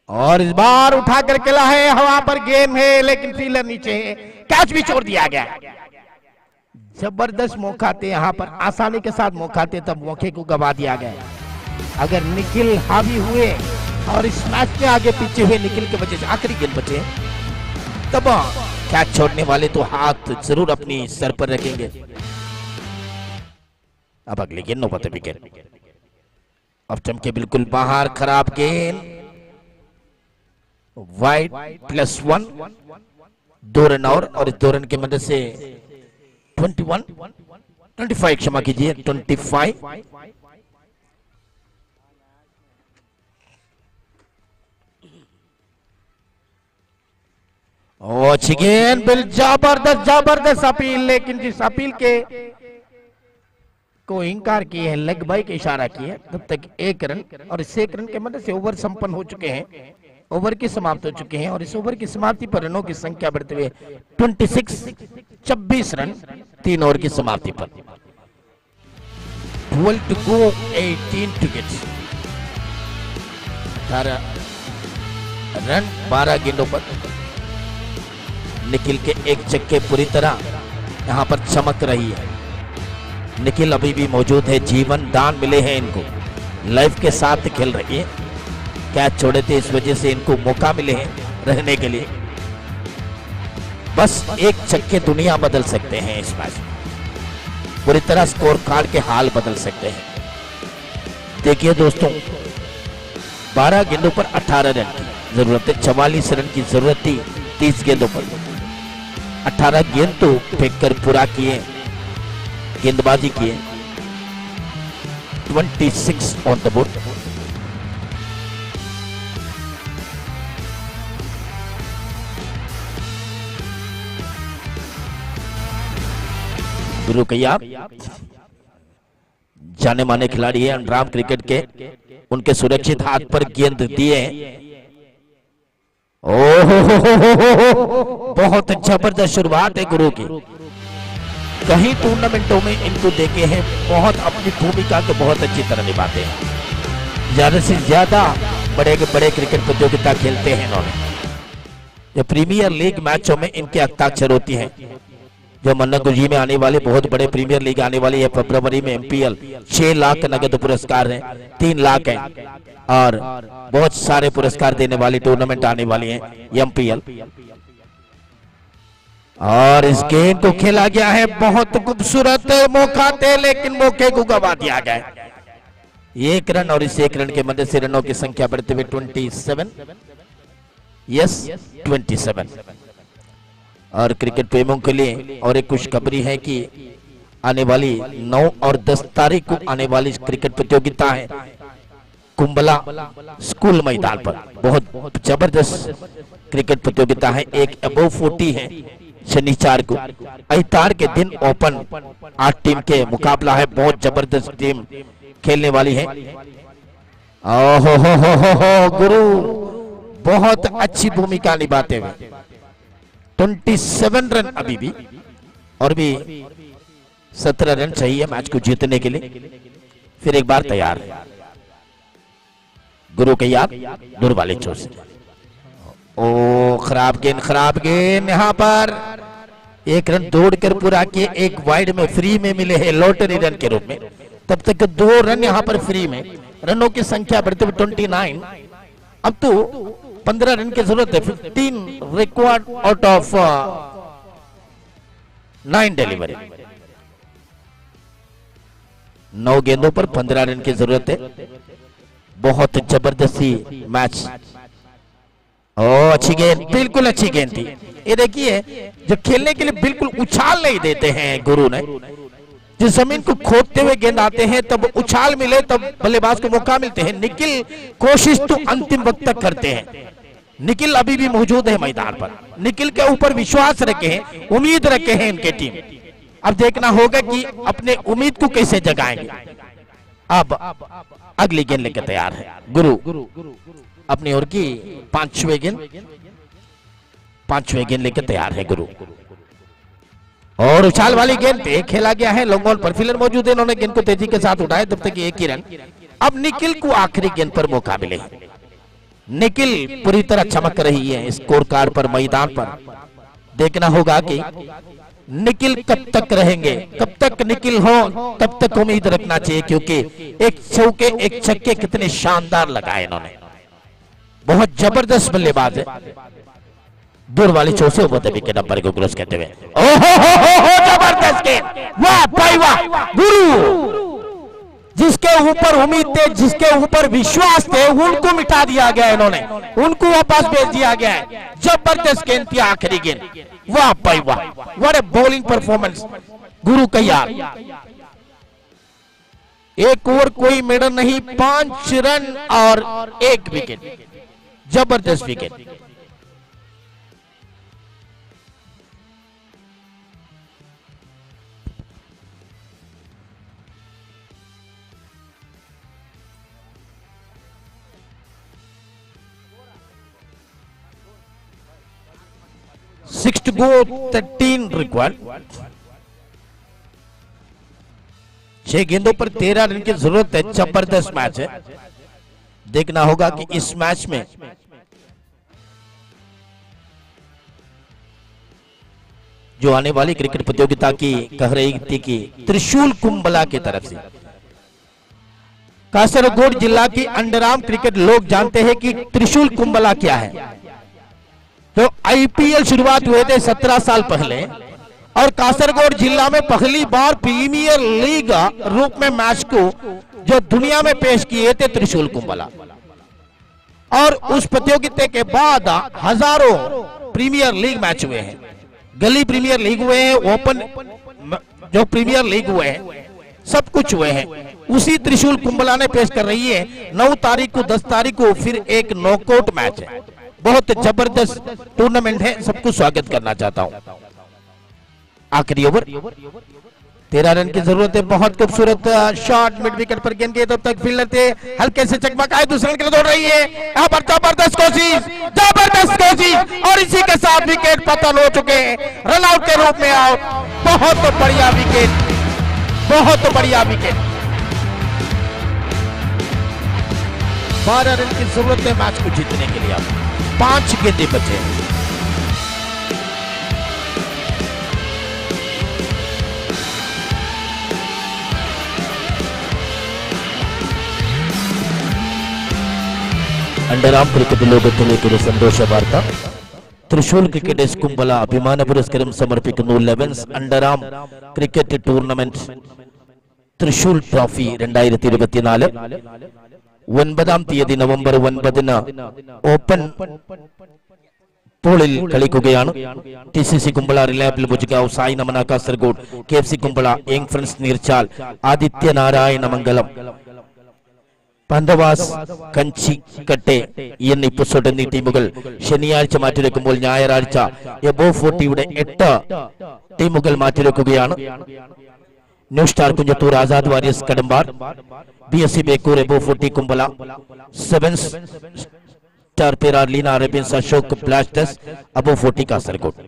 और इस बार उठा कर खेला है, हवा पर गेंद है लेकिन फील्डर नीचे है, कैच भी छोड़ दिया गया। जबरदस्त मौका थे यहां पर, आसानी के साथ मौका थे, तब मौके को गवा दिया गया। अगर निखिल हावी हुए और इस मैच में आगे पीछे हुए निखिल के वजह से आखिरी गेंद बचे, तब कैच छोड़ने वाले तो हाथ जरूर अपनी सर पर रखेंगे। अब अगली गेंद नौबत विकेट, अब चमके बिल्कुल बाहर, खराब गेंद, वाइड +1, 2 रन और इस 2 रन की मदद से 25 क्षमा कीजिए 25। अच्छी गेंद, बिल जबरदस्त अपील, लेकिन जिस अपील के को इंकार किए हैं, लेग बाई के इशारा किए, तब तक 1 रन और इस 1 रन के मदद से ओवर संपन्न हो चुके हैं, ओवर की समाप्त हो चुके हैं। और इस ओवर की समाप्ति पर रनों की संख्या बढ़ते हुए 26 रन 3 ओवर की समाप्ति पर। 12 to go, 18 to get, 18 run 12 गेंदों पर। निखिल के एक छक्के पूरी तरह यहां पर चमक रही है। निखिल अभी भी मौजूद है, जीवन दान मिले हैं इनको, लाइफ के साथ खेल रही है, कैच छोड़े थे इस वजह से इनको मौका मिले हैं रहने के लिए। बस एक छक्के दुनिया बदल सकते हैं इस मैच में, पूरी तरह स्कोर कार्ड के हाल बदल सकते हैं। देखिए दोस्तों, 12 गेंदों पर 18 रन की जरूरत है, 44 रन की जरूरत थी 30 गेंदों पर। 18 गेंद तो फेंक कर पूरा किए, गेंदबाजी किए, 26 ऑन द बोर्ड। गुरु कैया जाने माने खिलाड़ी है अंडराम क्रिकेट के, उनके सुरक्षित हाथ पर गेंद दिए। ओहो, बहुत जबरदस्त शुरुआत है गुरु की। कहीं टूर्नामेंटों में इनको देखे हैं, बहुत अपनी भूमिका को बहुत अच्छी तरह निभाते हैं, ज्यादा से ज्यादा बड़े बड़े क्रिकेट प्रतियोगिता खेलते हैं इन्होंने। ये प्रीमियर लीग मैचों में इनके हस्ताक्षर होती हैं, जो मन्नागुजी में आने वाले बहुत बड़े प्रीमियर लीग आने वाली है फरवरी में। MPL 6 लाख नगद पुरस्कार हैं, 3 लाख हैं और बहुत सारे पुरस्कार देने वाली टूर्नामेंट आने वाली है MPL। और इस गेंद को खेला गया है, बहुत खूबसूरत मौका थे लेकिन मौके को गवा दिया गया। 1 रन और इस 1 रन के मदद से रनों की संख्या बढ़ते हुए 27। और क्रिकेट प्रेमियों के लिए और एक खुशखबरी है कि आने वाली 9 और 10 तारीख को आने वाली क्रिकेट प्रतियोगिता है कुंबला स्कूल मैदान पर। बहुत जबरदस्त क्रिकेट प्रतियोगिता है, एक अबव 40 है शनिवार को, इतवार के दिन ओपन 8 टीम के मुकाबला है, बहुत जबरदस्त टीम खेलने वाली है। ओहो गुरु बहुत अच्छी भूमिका निभाते हुए 27 रन अभी भी, और भी 17 रन चाहिए मैच को जीतने के लिए। फिर एक बार तैयार। गुरु के याद दूर वाले चोट से। ओ खराब गेंद यहाँ पर एक रन दौड़कर पूरा किए, एक वाइड में फ्री में मिले हैं लॉटरी रन के रूप में। तब तक 2 रन यहाँ पर फ्री में, रनों की संख्या बढ़ते हुए 29। अब तो 15 रन की जरूरत है। 15 रिक्वायर्ड आउट ऑफ 9 डिलीवरी। 9 गेंदों पर 15 रन की जरूरत है। बहुत जबरदस्ती मैच। ओ अच्छी गेंद, बिल्कुल अच्छी गेंद थी। ये देखिए जब खेलने के लिए बिल्कुल उछाल नहीं देते हैं गुरु ने, जिस जमीन को खोदते हुए गेंद आते हैं तब उछाल मिले तब बल्लेबाज को मौका मिलते हैं। निखिल कोशिश तो अंतिम वक्त तक करते हैं। निखिल अभी भी मौजूद है मैदान पर। निखिल के ऊपर विश्वास रखे हैं, उम्मीद रखे हैं इनके टीम। अब देखना होगा कि अपने उम्मीद को कैसे जगाएंगे। अब अगली गेंद लेकर तैयार है गुरु अपनी ओर की। 5वें गेंद लेकर तैयार है गुरु और उछाल वाली गेंद पे खेला गया है। लॉन्ग बॉल पर फील्डर मौजूद है, इन्होंने गेंद को तेजी के साथ उठाया। तब तक 1 ही रन। अब निखिल को आखिरी गेंद पर मौका मिले। निखिल पूरी तरह चमक रही है स्कोर कार्ड पर, मैदान पर। देखना होगा कि निखिल कब तक रहेंगे, कब तक निखिल हो तब तक उम्मीद रखना चाहिए, क्योंकि एक चौके एक छक्के कितने शानदार लगाए इन्होंने। बहुत जबरदस्त बल्लेबाज है। दूर वाली चोट से उभरते विकेट नंबर को क्रॉस करते हुए। ओहो जबरदस्त गेंद, वाह भाई वाह। गुरु जिसके ऊपर उम्मीद थे, जिसके ऊपर विश्वास थे, उनको मिटा दिया गया इन्होंने, उनको वापस भेज दिया गया है। जबरदस्त गेंद थी आखिरी गेंद, वाह भाई वाह। व्हाट ए बॉलिंग परफॉर्मेंस गुरु का यार। एक ओवर कोई मेडल नहीं, 5 रन और 1 विकेट। जबरदस्त wicket. Six to go, 13 required. 6 गेंदों पर 13 रन की जरूरत है। जबरदस्त मैच है। देखना होगा कि इस मैच में जो आने वाली क्रिकेट प्रतियोगिता की कह रही थी कि त्रिशूल कुंभला की तरफ से कासरगोड जिला की अंडराम क्रिकेट लोग जानते हैं कि त्रिशूल कुंभला क्या है। तो आईपीएल शुरुआत हुए थे 17 साल पहले और कासरगोड जिला में पहली बार प्रीमियर लीग रूप में मैच को जो दुनिया में पेश किए थे त्रिशूल कुंभला। और उस प्रतियोगिता के बाद हजारों प्रीमियर लीग मैच हुए हैं, गली प्रीमियर लीग हुए हैं, ओपन जो प्रीमियर लीग हुए हैं, सब कुछ हुए हैं। उसी त्रिशूल कुंभला ने पेश कर रही है 9 तारीख को, 10 तारीख को फिर एक नॉकआउट मैच है। बहुत जबरदस्त टूर्नामेंट है, सबको स्वागत करना चाहता हूं। आखिरी ओवर, 13 रन की जरूरत है। बहुत खूबसूरत शॉट मिड विकेट पर गेंद गई, तब तक फील्डर थे हल्के से चकमकाए, दूसरे रन के लिए दौड़ रही है। यहाँ पर जबरदस्त कोशिश और इसी के साथ विकेट पतन हो चुके हैं। रन आउट के रूप में आउट। बहुत बढ़िया विकेट, बहुत बढ़िया विकेट। 12 रन की जरूरत है मैच को जीतने के लिए। अब 5 गेंदें बचे। अंडराम क्रिकेट ലോകത്തിലേക്കൊരു സന്തോഷ വാർത്ത. തൃശൂർ ക്രിക്കറ്റ് കുമ്പള അഭിമാന പുരസ്കാരം സമർപ്പിക്കുന്നു 11th underarm cricket tournament Thrissur trophy 2024. 9-ാം തീയതി നവംബർ 9-ന് ഓപ്പൺ പൂളിൽ കളിക്കുകയാണ്. ടിസിസി കുമ്പള, റിലയബിൾ ബുജ്ഗാവ്, Sai Namana Kasaragod, KFC Kumbla, young friends Neerchal, Adityanarayana Mangalam, പന്തവാസ്, കഞ്ചിക്കട്ടെ എന്നീ പുസ്തക എന്നീ ടീമുകൾ ശനിയാഴ്ച മാറ്റിവെക്കുമ്പോൾ ഞായറാഴ്ച എബോ 40യുടെ 8 ടീമുകൾ മാറ്റിവെക്കുകയാണ്. New star Kunjathur, Azad warriors Kadambar, BSC Bekur, എബോ 40 കുമ്പള, 7 സ്റ്റാർ പേരാർ, ലീന അറേബ്യൻസ്, അശോക് ബ്ലാസ്റ്റേഴ്സ്, അബോ 40 കാസർഗോഡ്.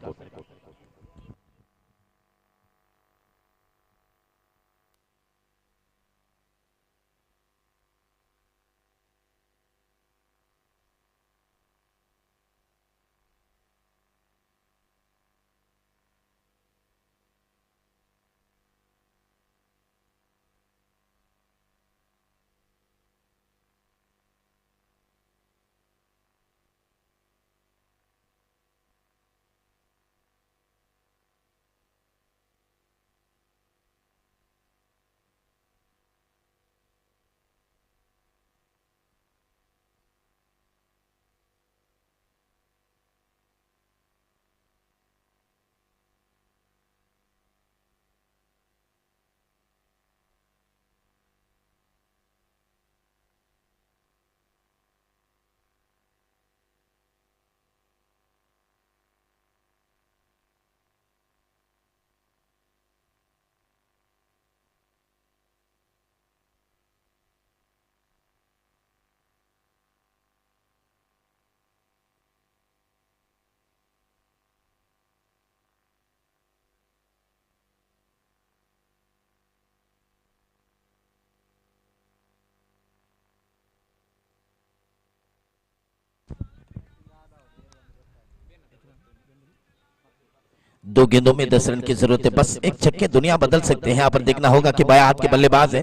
2 गेंदों में 10 रन की जरूरत है, बस एक छक्के दुनिया बदल सकते हैं। यहाँ पर देखना होगा कि बाया हाथ के बल्लेबाज है,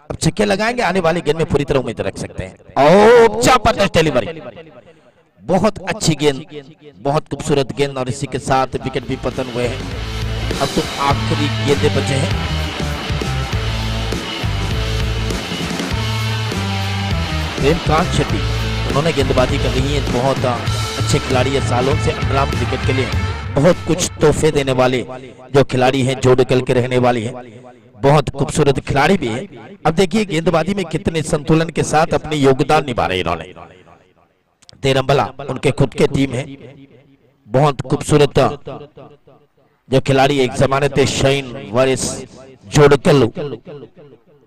अब छक्के लगाएंगे, आने वाली गेंद में पूरी तरह उम्मीद रख सकते हैं। ओ जबरदस्त डिलीवरी, बहुत अच्छी गेंद, बहुत खूबसूरत गेंद, और इसी के साथ विकेट भी पतन हुए हैं। अब तो आखिरी गेंदें बचे हैं। प्रेमकांत शेट्टी, उन्होंने गेंदबाजी कर रही है, बहुत अच्छे खिलाड़ी है, सालों से अंडरआर्म क्रिकेट के लिए बहुत कुछ तोहफे देने वाले जो खिलाड़ी हैं, जोड़कल के रहने वाली हैं, बहुत खूबसूरत खिलाड़ी भी है। अब देखिए गेंदबाजी में कितने संतुलन के साथ अपने योगदान निभा रहे इन्होंने। तेरंबला उनके खुद के टीम है, बहुत खूबसूरत जो खिलाड़ी एक जमाने थे, शाइन वारिस जोड़कल्लू,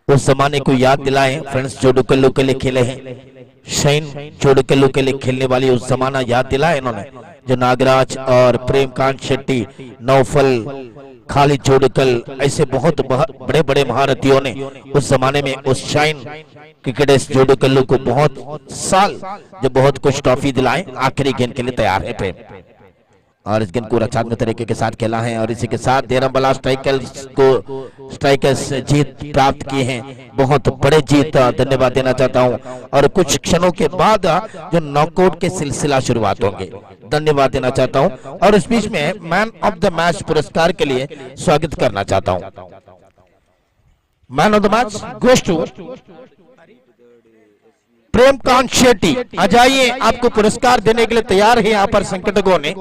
उस जमाने को याद दिलाए फ्रेंड्स, जोड़कल्लू के लिए खेले हैं, शाइन जोड़कल्लू के लिए खेलने वाली उस जमाना याद दिलाया इन्होंने, जो नागराज और प्रेमकांत शेट्टी, नौफल, खालिद जोड़कल, ऐसे बहुत बड़े बड़े महारथियों ने उस जमाने में उस शाइन क्रिकेटर्स जोड़कल्लू को बहुत साल जो बहुत कुछ ट्रॉफी दिलाए। आखिरी गेंद के लिए तैयार है प्रेम, और इस गेंद को रक्षात्मक तरीके के साथ खेला है, और इसी के साथ देरम्बला स्ट्राइकर्स जीत प्राप्त किए हैं, बहुत बड़े जीत, धन्यवाद देना चाहता हूं। और कुछ क्षणों के बाद जो नॉकआउट के सिलसिला शुरुआत होंगे, धन्यवाद देना चाहता हूं। और इस बीच में मैन ऑफ द मैच पुरस्कार के लिए स्वागत करना चाहता हूं। Man of the match goes to Premkanth Shetty. आ जाइए, आपको पुरस्कार देने के लिए तैयार है यहां पर संकटकों ने।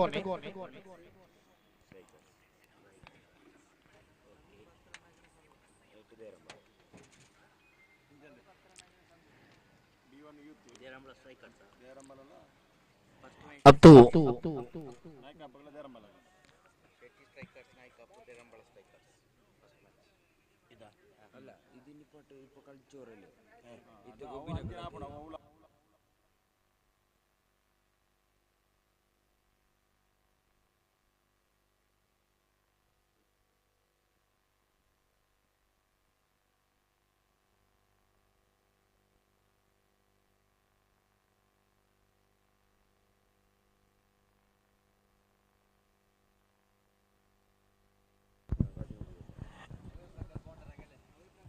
अब तो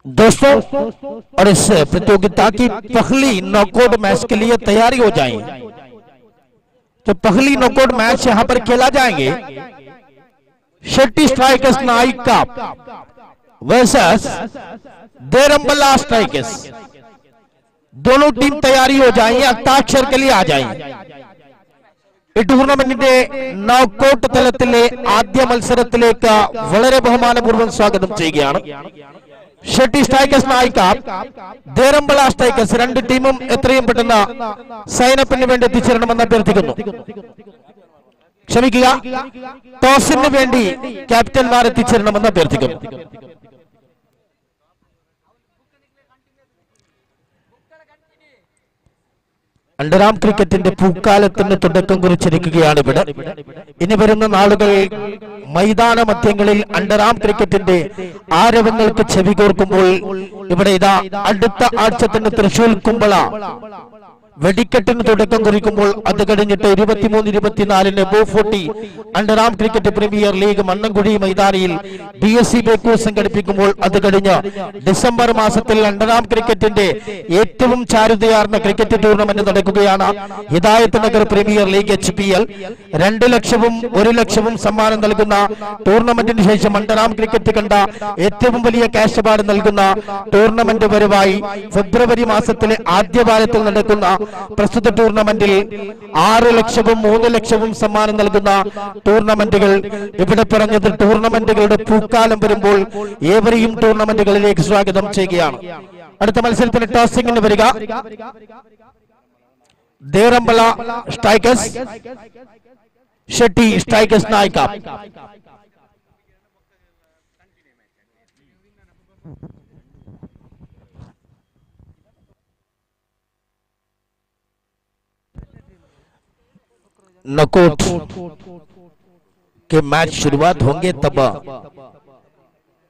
दोस्तों, और इस प्रतियोगिता की पहली नॉकआउट मैच के लिए तैयारी हो जाएं। तो पहली नॉकआउट मैच यहां पर खेला जाएंगे, Shetty strikers Naikap versus Derambala strikers. दोनों टीम तैयारी हो जाएंगे, हस्ताक्षर के लिए आ जाएंगे। ഈ ടൂർണമെന്റിന്റെ നോക്കൌട്ട് തലത്തിലെ ആദ്യ മത്സരത്തിലേക്ക് വളരെ ബഹുമാനപൂർവ്വം സ്വാഗതം ചെയ്യുകയാണ്. ഷെട്ടി സ്ട്രൈക്കേഴ്സ് നായിക, ദേരംബള സ്ട്രൈക്കേഴ്സ്, രണ്ട് ടീമും എത്രയും പെട്ടെന്ന് സൈനപ്പിന് വേണ്ടി എത്തിച്ചേരണമെന്ന് അഭ്യർത്ഥിക്കുന്നു. ക്ഷമിക്കുക, ടോസിന് വേണ്ടി ക്യാപ്റ്റന്മാർ എത്തിച്ചേരണമെന്ന് അഭ്യർത്ഥിക്കുന്നു. അണ്ടർആം ക്രിക്കറ്റിന്റെ പൂക്കാലത്തിന് തുടക്കം കുറിച്ചിരിക്കുകയാണ് ഇവിടെ. ഇനി വരുന്ന നാളുകൾ മൈതാന മധ്യങ്ങളിൽ അണ്ടർആം ക്രിക്കറ്റിന്റെ ആരവങ്ങൾക്ക് ചെവികോർക്കുമ്പോൾ ഇവിടെ ഇതാ അടുത്ത ആഴ്ച തന്നെ തൃശൂർ കുമ്പള വെടിക്കെട്ടിന് തുടക്കം കുറിക്കുമ്പോൾ അത് കഴിഞ്ഞിട്ട് 23-24 ബോ40 അണ്ടർആം ക്രിക്കറ്റ് പ്രീമിയർ ലീഗ് മണ്ണൻകുഴി മൈതാനിയിൽ BSC ബേക്കൂ സംഘടിപ്പിക്കുമ്പോൾ അത് കഴിഞ്ഞ് ഡിസംബർ മാസത്തിൽ അണ്ടർആം ക്രിക്കറ്റിന്റെ ഏറ്റവും ചാരുതയാർന്ന ക്രിക്കറ്റ് ടൂർണമെന്റ് നടക്കുകയാണ്. ഹിദായത്ത് നഗർ പ്രീമിയർ ലീഗ് HPL 2 ലക്ഷവും 1 ലക്ഷവും സമ്മാനം നൽകുന്ന ടൂർണമെന്റിന് ശേഷം അണ്ടർആം ക്രിക്കറ്റ് കണ്ട ഏറ്റവും വലിയ ക്യാഷ് അവാർഡ് നൽകുന്ന ടൂർണമെന്റ് വരവായി ഫെബ്രുവരി മാസത്തിലെ ആദ്യവാരത്തിൽ നടക്കുന്ന പ്രസ്തുത ടൂർണമെന്റിൽ 6 ലക്ഷവും 3 ലക്ഷവും സമ്മാനം നൽകുന്ന ടൂർണമെന്റുകൾ ഇവിടെ പറഞ്ഞത് ടൂർണമെന്റുകളുടെ പൂക്കാലം വരുമ്പോൾ ഏവരെയും ടൂർണമെന്റുകളിലേക്ക് സ്വാഗതം ചെയ്യുകയാണ്. അടുത്ത മത്സരത്തിന് ടോസിംഗിന് വരിക ദേരംബള സ്ട്രൈക്കേഴ്സ്, ഷെട്ടി സ്ട്രൈക്കേഴ്സ് നായിക. नॉकआउट के मैच शुरुआत होंगे तब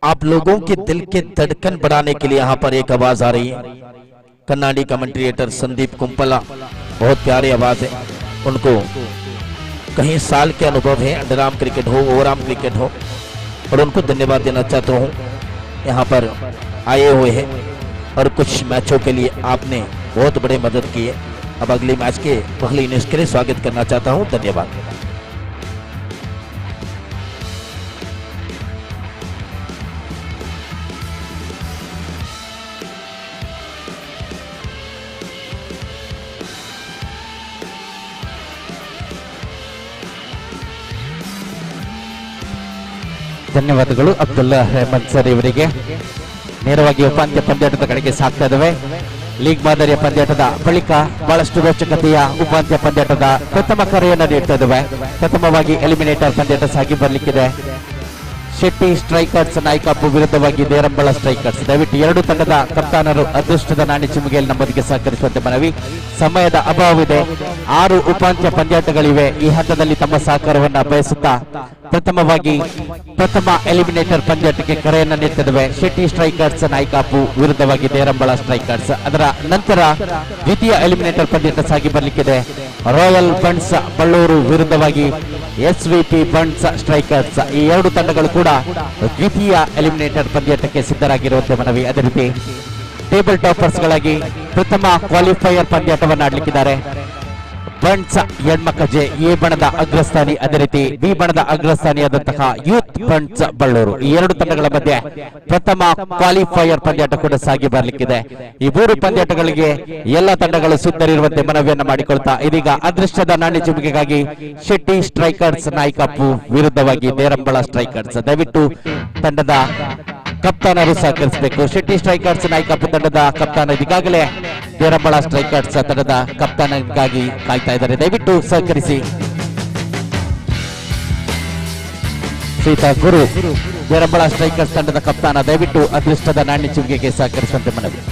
आप लोगों के दिल के धड़कन बढ़ाने के लिए यहाँ पर एक आवाज आ रही है. कन्नाडी कमेंटेटर संदीप कुंपला, बहुत प्यारी आवाज है, उनको कहीं साल के अनुभव है, अंडर आर्म क्रिकेट हो, ओवर आर्म क्रिकेट हो, और उनको धन्यवाद देना चाहता हूँ। यहाँ पर आए हुए हैं और कुछ मैचों के लिए आपने बहुत बड़े मदद की है। अब अगले मैच के पहले इनिंग्स के लिए स्वागत करना चाहता हूँ। धन्यवाद। ಧನ್ಯವಾದಗಳು ಅಬ್ದುಲ್ಲಾ ರೆಹಮಾನ್ ಸರ್ ಇವರಿಗೆ. ನೇರವಾಗಿ ಉಪಾಂತ್ಯ ಪಂದ್ಯಾಟದ ಕಡೆಗೆ ಸಾಗ್ತಾ ಇದ್ದಾವೆ. ಲೀಗ್ ಮಾದರಿಯ ಪಂದ್ಯಾಟದ ಬಳಿಕ ಬಹಳಷ್ಟು ರೋಚಕತೆಯ ಉಪಾಂತ್ಯ ಪಂದ್ಯಾಟದ ಪ್ರಥಮ ಕರೆಯನ್ನು ನೀಡ್ತಾ ಇದ್ದಾವೆ. ಪ್ರಥಮವಾಗಿ ಎಲಿಮಿನೇಟರ್ ಪಂದ್ಯಾಟ ಸಾಗಿ ಬರಲಿಕ್ಕಿದೆ. ಶೆಟ್ಟಿ ಸ್ಟ್ರೈಕರ್ಸ್ ನಾಯಕಪ್ಪು ವಿರುದ್ಧವಾಗಿ ದೇರಂಬಳ ಸ್ಟ್ರೈಕರ್ಸ್. ದಯವಿಟ್ಟು ಎರಡು ತಂಡದ ಕಪ್ತಾನರು ಅದೃಷ್ಟದ ನಾಣ್ಯ ಚಿಮುಗೆಯಲ್ಲಿ ನಮ್ಮೊಂದಿಗೆ ಸಹಕರಿಸುವಂತೆ ಮನವಿ. ಸಮಯದ ಅಭಾವವಿದೆ. 6 ಉಪಾಂತ್ಯ ಪಂದ್ಯಾಟಗಳಿವೆ. ಈ ಹಂತದಲ್ಲಿ ತಮ್ಮ ಸಹಕಾರವನ್ನು ಬಯಸುತ್ತಾ ಪ್ರಥಮ ಎಲಿಮಿನೇಟರ್ ಪಂದ್ಯಾಟಕ್ಕೆ ಕರೆಯನ್ನು ನೀಡುತ್ತಿದ್ದೇವೆ. ಶೆಟ್ಟಿ ಸ್ಟ್ರೈಕರ್ಸ್ ನಾಯಕಪ್ಪು ವಿರುದ್ಧವಾಗಿ ದೇರಂಬಳ ಸ್ಟ್ರೈಕರ್ಸ್. ಅದರ ನಂತರ ದ್ವಿತೀಯ ಎಲಿಮಿನೇಟರ್ ಪಂದ್ಯಾಟ ಸಾಗಿ ಬರಲಿಕ್ಕಿದೆ. ರಾಯಲ್ ಬಂಟ್ಸ್ ಬಳ್ಳೂರು ವಿರುದ್ಧವಾಗಿ SVP ಬಂಟ್ಸ್ ಸ್ಟ್ರೈಕರ್ಸ್. ಈ ಎರಡು ತಂಡಗಳು ಕೂಡ ದ್ವಿತೀಯ ಎಲಿಮಿನೇಟರ್ ಪಂದ್ಯಾಟಕ್ಕೆ ಸಿದ್ಧರಾಗಿರುವಂತೆ ಮನವಿ. ಅದೇ ರೀತಿ ಟೇಬಲ್ ಟಾಪರ್ಸ್ ಗಳಾಗಿ ಪ್ರಥಮ ಕ್ವಾಲಿಫೈಯರ್ ಪಂದ್ಯಾಟವನ್ನು ಆಡಲಿಕ್ಕಿದ್ದಾರೆ. ಬಂಟ್ಸ್ ಹೆಣ್ಮಕ್ಕಜೆ ಎ ಬಣದ ಅಗ್ರಸ್ಥಾನಿ, ಅದೇ ರೀತಿ ಬಿ ಬಣದ ಅಗ್ರಸ್ಥಾನಿಯಾದಂತಹ ಯೂತ್ ಬಂಟ್ಸ್ ಬಳ್ಳೂರು. ಈ ಎರಡು ತಂಡಗಳ ಮಧ್ಯೆ ಪ್ರಥಮ ಕ್ವಾಲಿಫೈಯರ್ ಪಂದ್ಯಾಟ ಕೂಡ ಸಾಗಿ ಬರಲಿಕ್ಕಿದೆ. ಈ 3 ಪಂದ್ಯಾಟಗಳಿಗೆ ಎಲ್ಲ ತಂಡಗಳು ಸಿದ್ಧರಿರುವಂತೆ ಮನವಿಯನ್ನು ಮಾಡಿಕೊಳ್ತಾ ಇದೀಗ ಅದೃಷ್ಟದ ನಾಣ್ಯ ಚಿಮುಗೆಗಾಗಿ ಶೆಟ್ಟಿ ಸ್ಟ್ರೈಕರ್ಸ್ ನಾಯಕಪ್ಪು ವಿರುದ್ಧವಾಗಿ ದೇರಂಬಳ ಸ್ಟ್ರೈಕರ್ಸ್. ದಯವಿಟ್ಟು ತಂಡದ ಕಪ್ತಾನರು ಸಹಕರಿಸಬೇಕು. ಶೆಟ್ಟಿ ಸ್ಟ್ರೈಕರ್ಸ್ ನಾಯಕಪ್ಪು ತಂಡದ ಕಪ್ತಾನ ಈಗಾಗಲೇ ದೇರಂಬಳ ಸ್ಟ್ರೈಕರ್ಸ್ ತಂಡದ ಕಪ್ತಾನಗಾಗಿ ಕಾಯ್ತಾ ಇದ್ದಾರೆ. ದಯವಿಟ್ಟು ಸಹಕರಿಸಿ. ಸೀತಾ ಗುರು ದೇರಂಬಳ ಸ್ಟ್ರೈಕರ್ಸ್ ತಂಡದ ಕಪ್ತಾನ, ದಯವಿಟ್ಟು ಅದೃಷ್ಟದ ನಾಣ್ಯ ಚಿಮುಗೆಗೆ ಸಹಕರಿಸುವಂತೆ ಮನವಿ.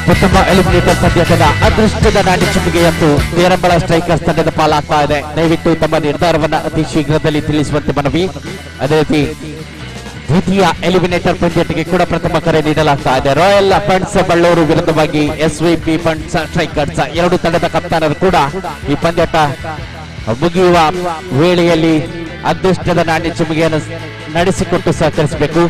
ಪ್ರಥಮ ಎಲಿಮಿನೇಟರ್ ಪಂದ್ಯದ ಅದೃಷ್ಟದ ನಾಣ್ಯ ಚಿಮುಗೆಯಂತೂ ದೇರಂಬಳ ಸ್ಟ್ರೈಕರ್ಸ್ ತಂಡದ ಪಾಲಾಗ್ತಾ ಇದೆ. ದಯವಿಟ್ಟು ತಮ್ಮ ನಿರ್ಧಾರವನ್ನು ಅತಿ ಶೀಘ್ರದಲ್ಲಿ ತಿಳಿಸುವಂತೆ ಮನವಿ. ಅದೇ ರೀತಿ ದ್ವಿತೀಯ ಎಲಿಮಿನೇಟರ್ ಪಂದ್ಯಕ್ಕೆ ಕೂಡ ಪ್ರಥಮ ಕರೆ ನೀಡಲಾಗ್ತಾ ಇದೆ. ರಾಯಲ್ ಬಂಟ್ಸ್ ಬಳ್ಳೂರು ವಿರುದ್ಧವಾಗಿ SVP ಬಂಟ್ಸ್ ಸ್ಟ್ರೈಕರ್ಸ್. ಎರಡು ತಂಡದ ಕಪ್ತಾನರು ಕೂಡ ಈ ಪಂದ್ಯಾಟ ಮುಗಿಯುವ ವೇಳೆಯಲ್ಲಿ ಅದೃಷ್ಟದ ನಾಣ್ಯ ಚಿಮುಗೆಯನ್ನು ನಡೆಸಿಕೊಟ್ಟು ಸಹಕರಿಸಬೇಕು.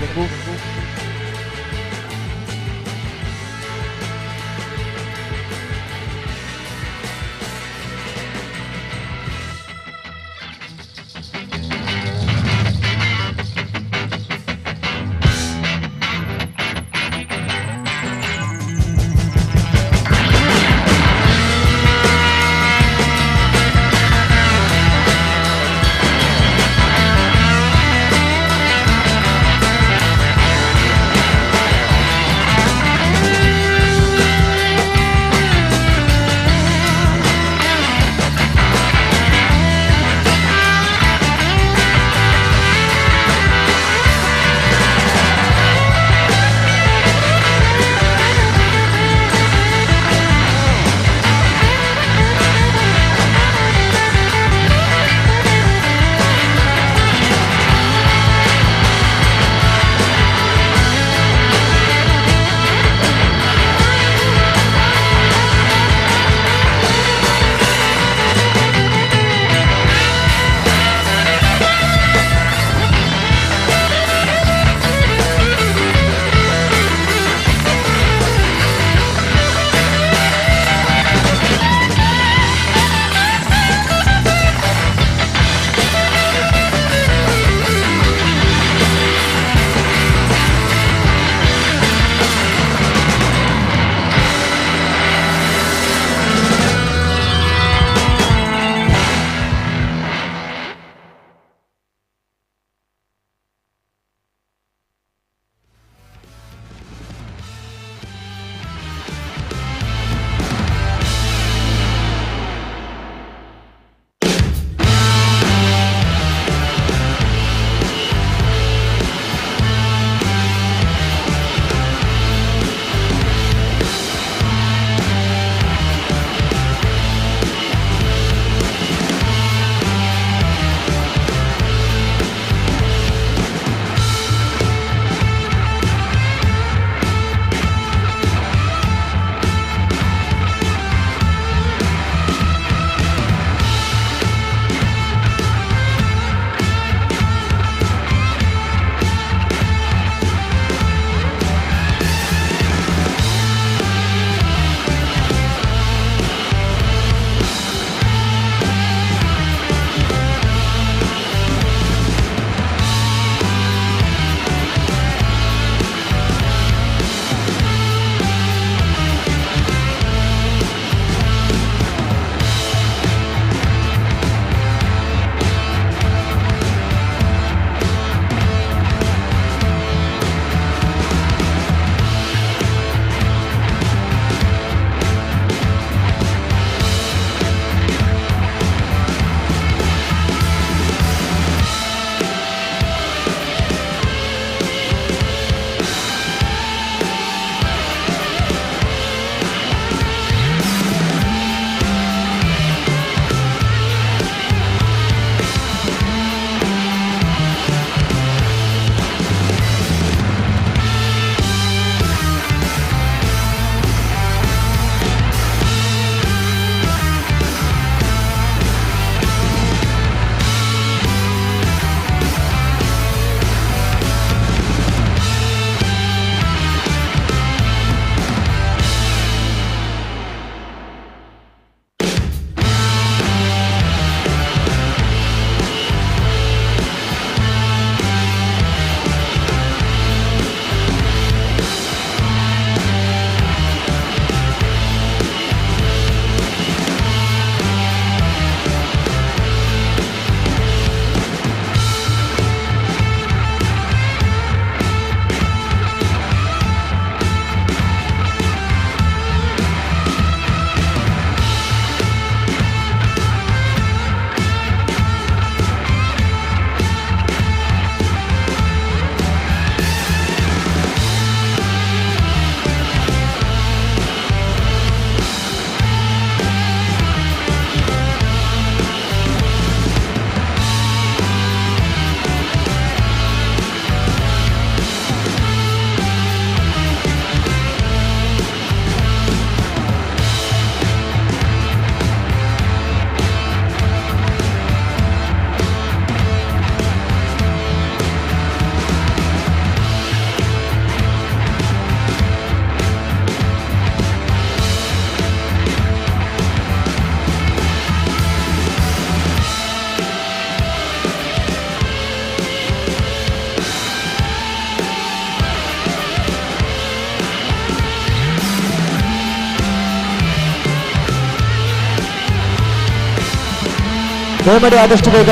ದಯಮಾಡಿ ಆದಷ್ಟು ಬೇಗ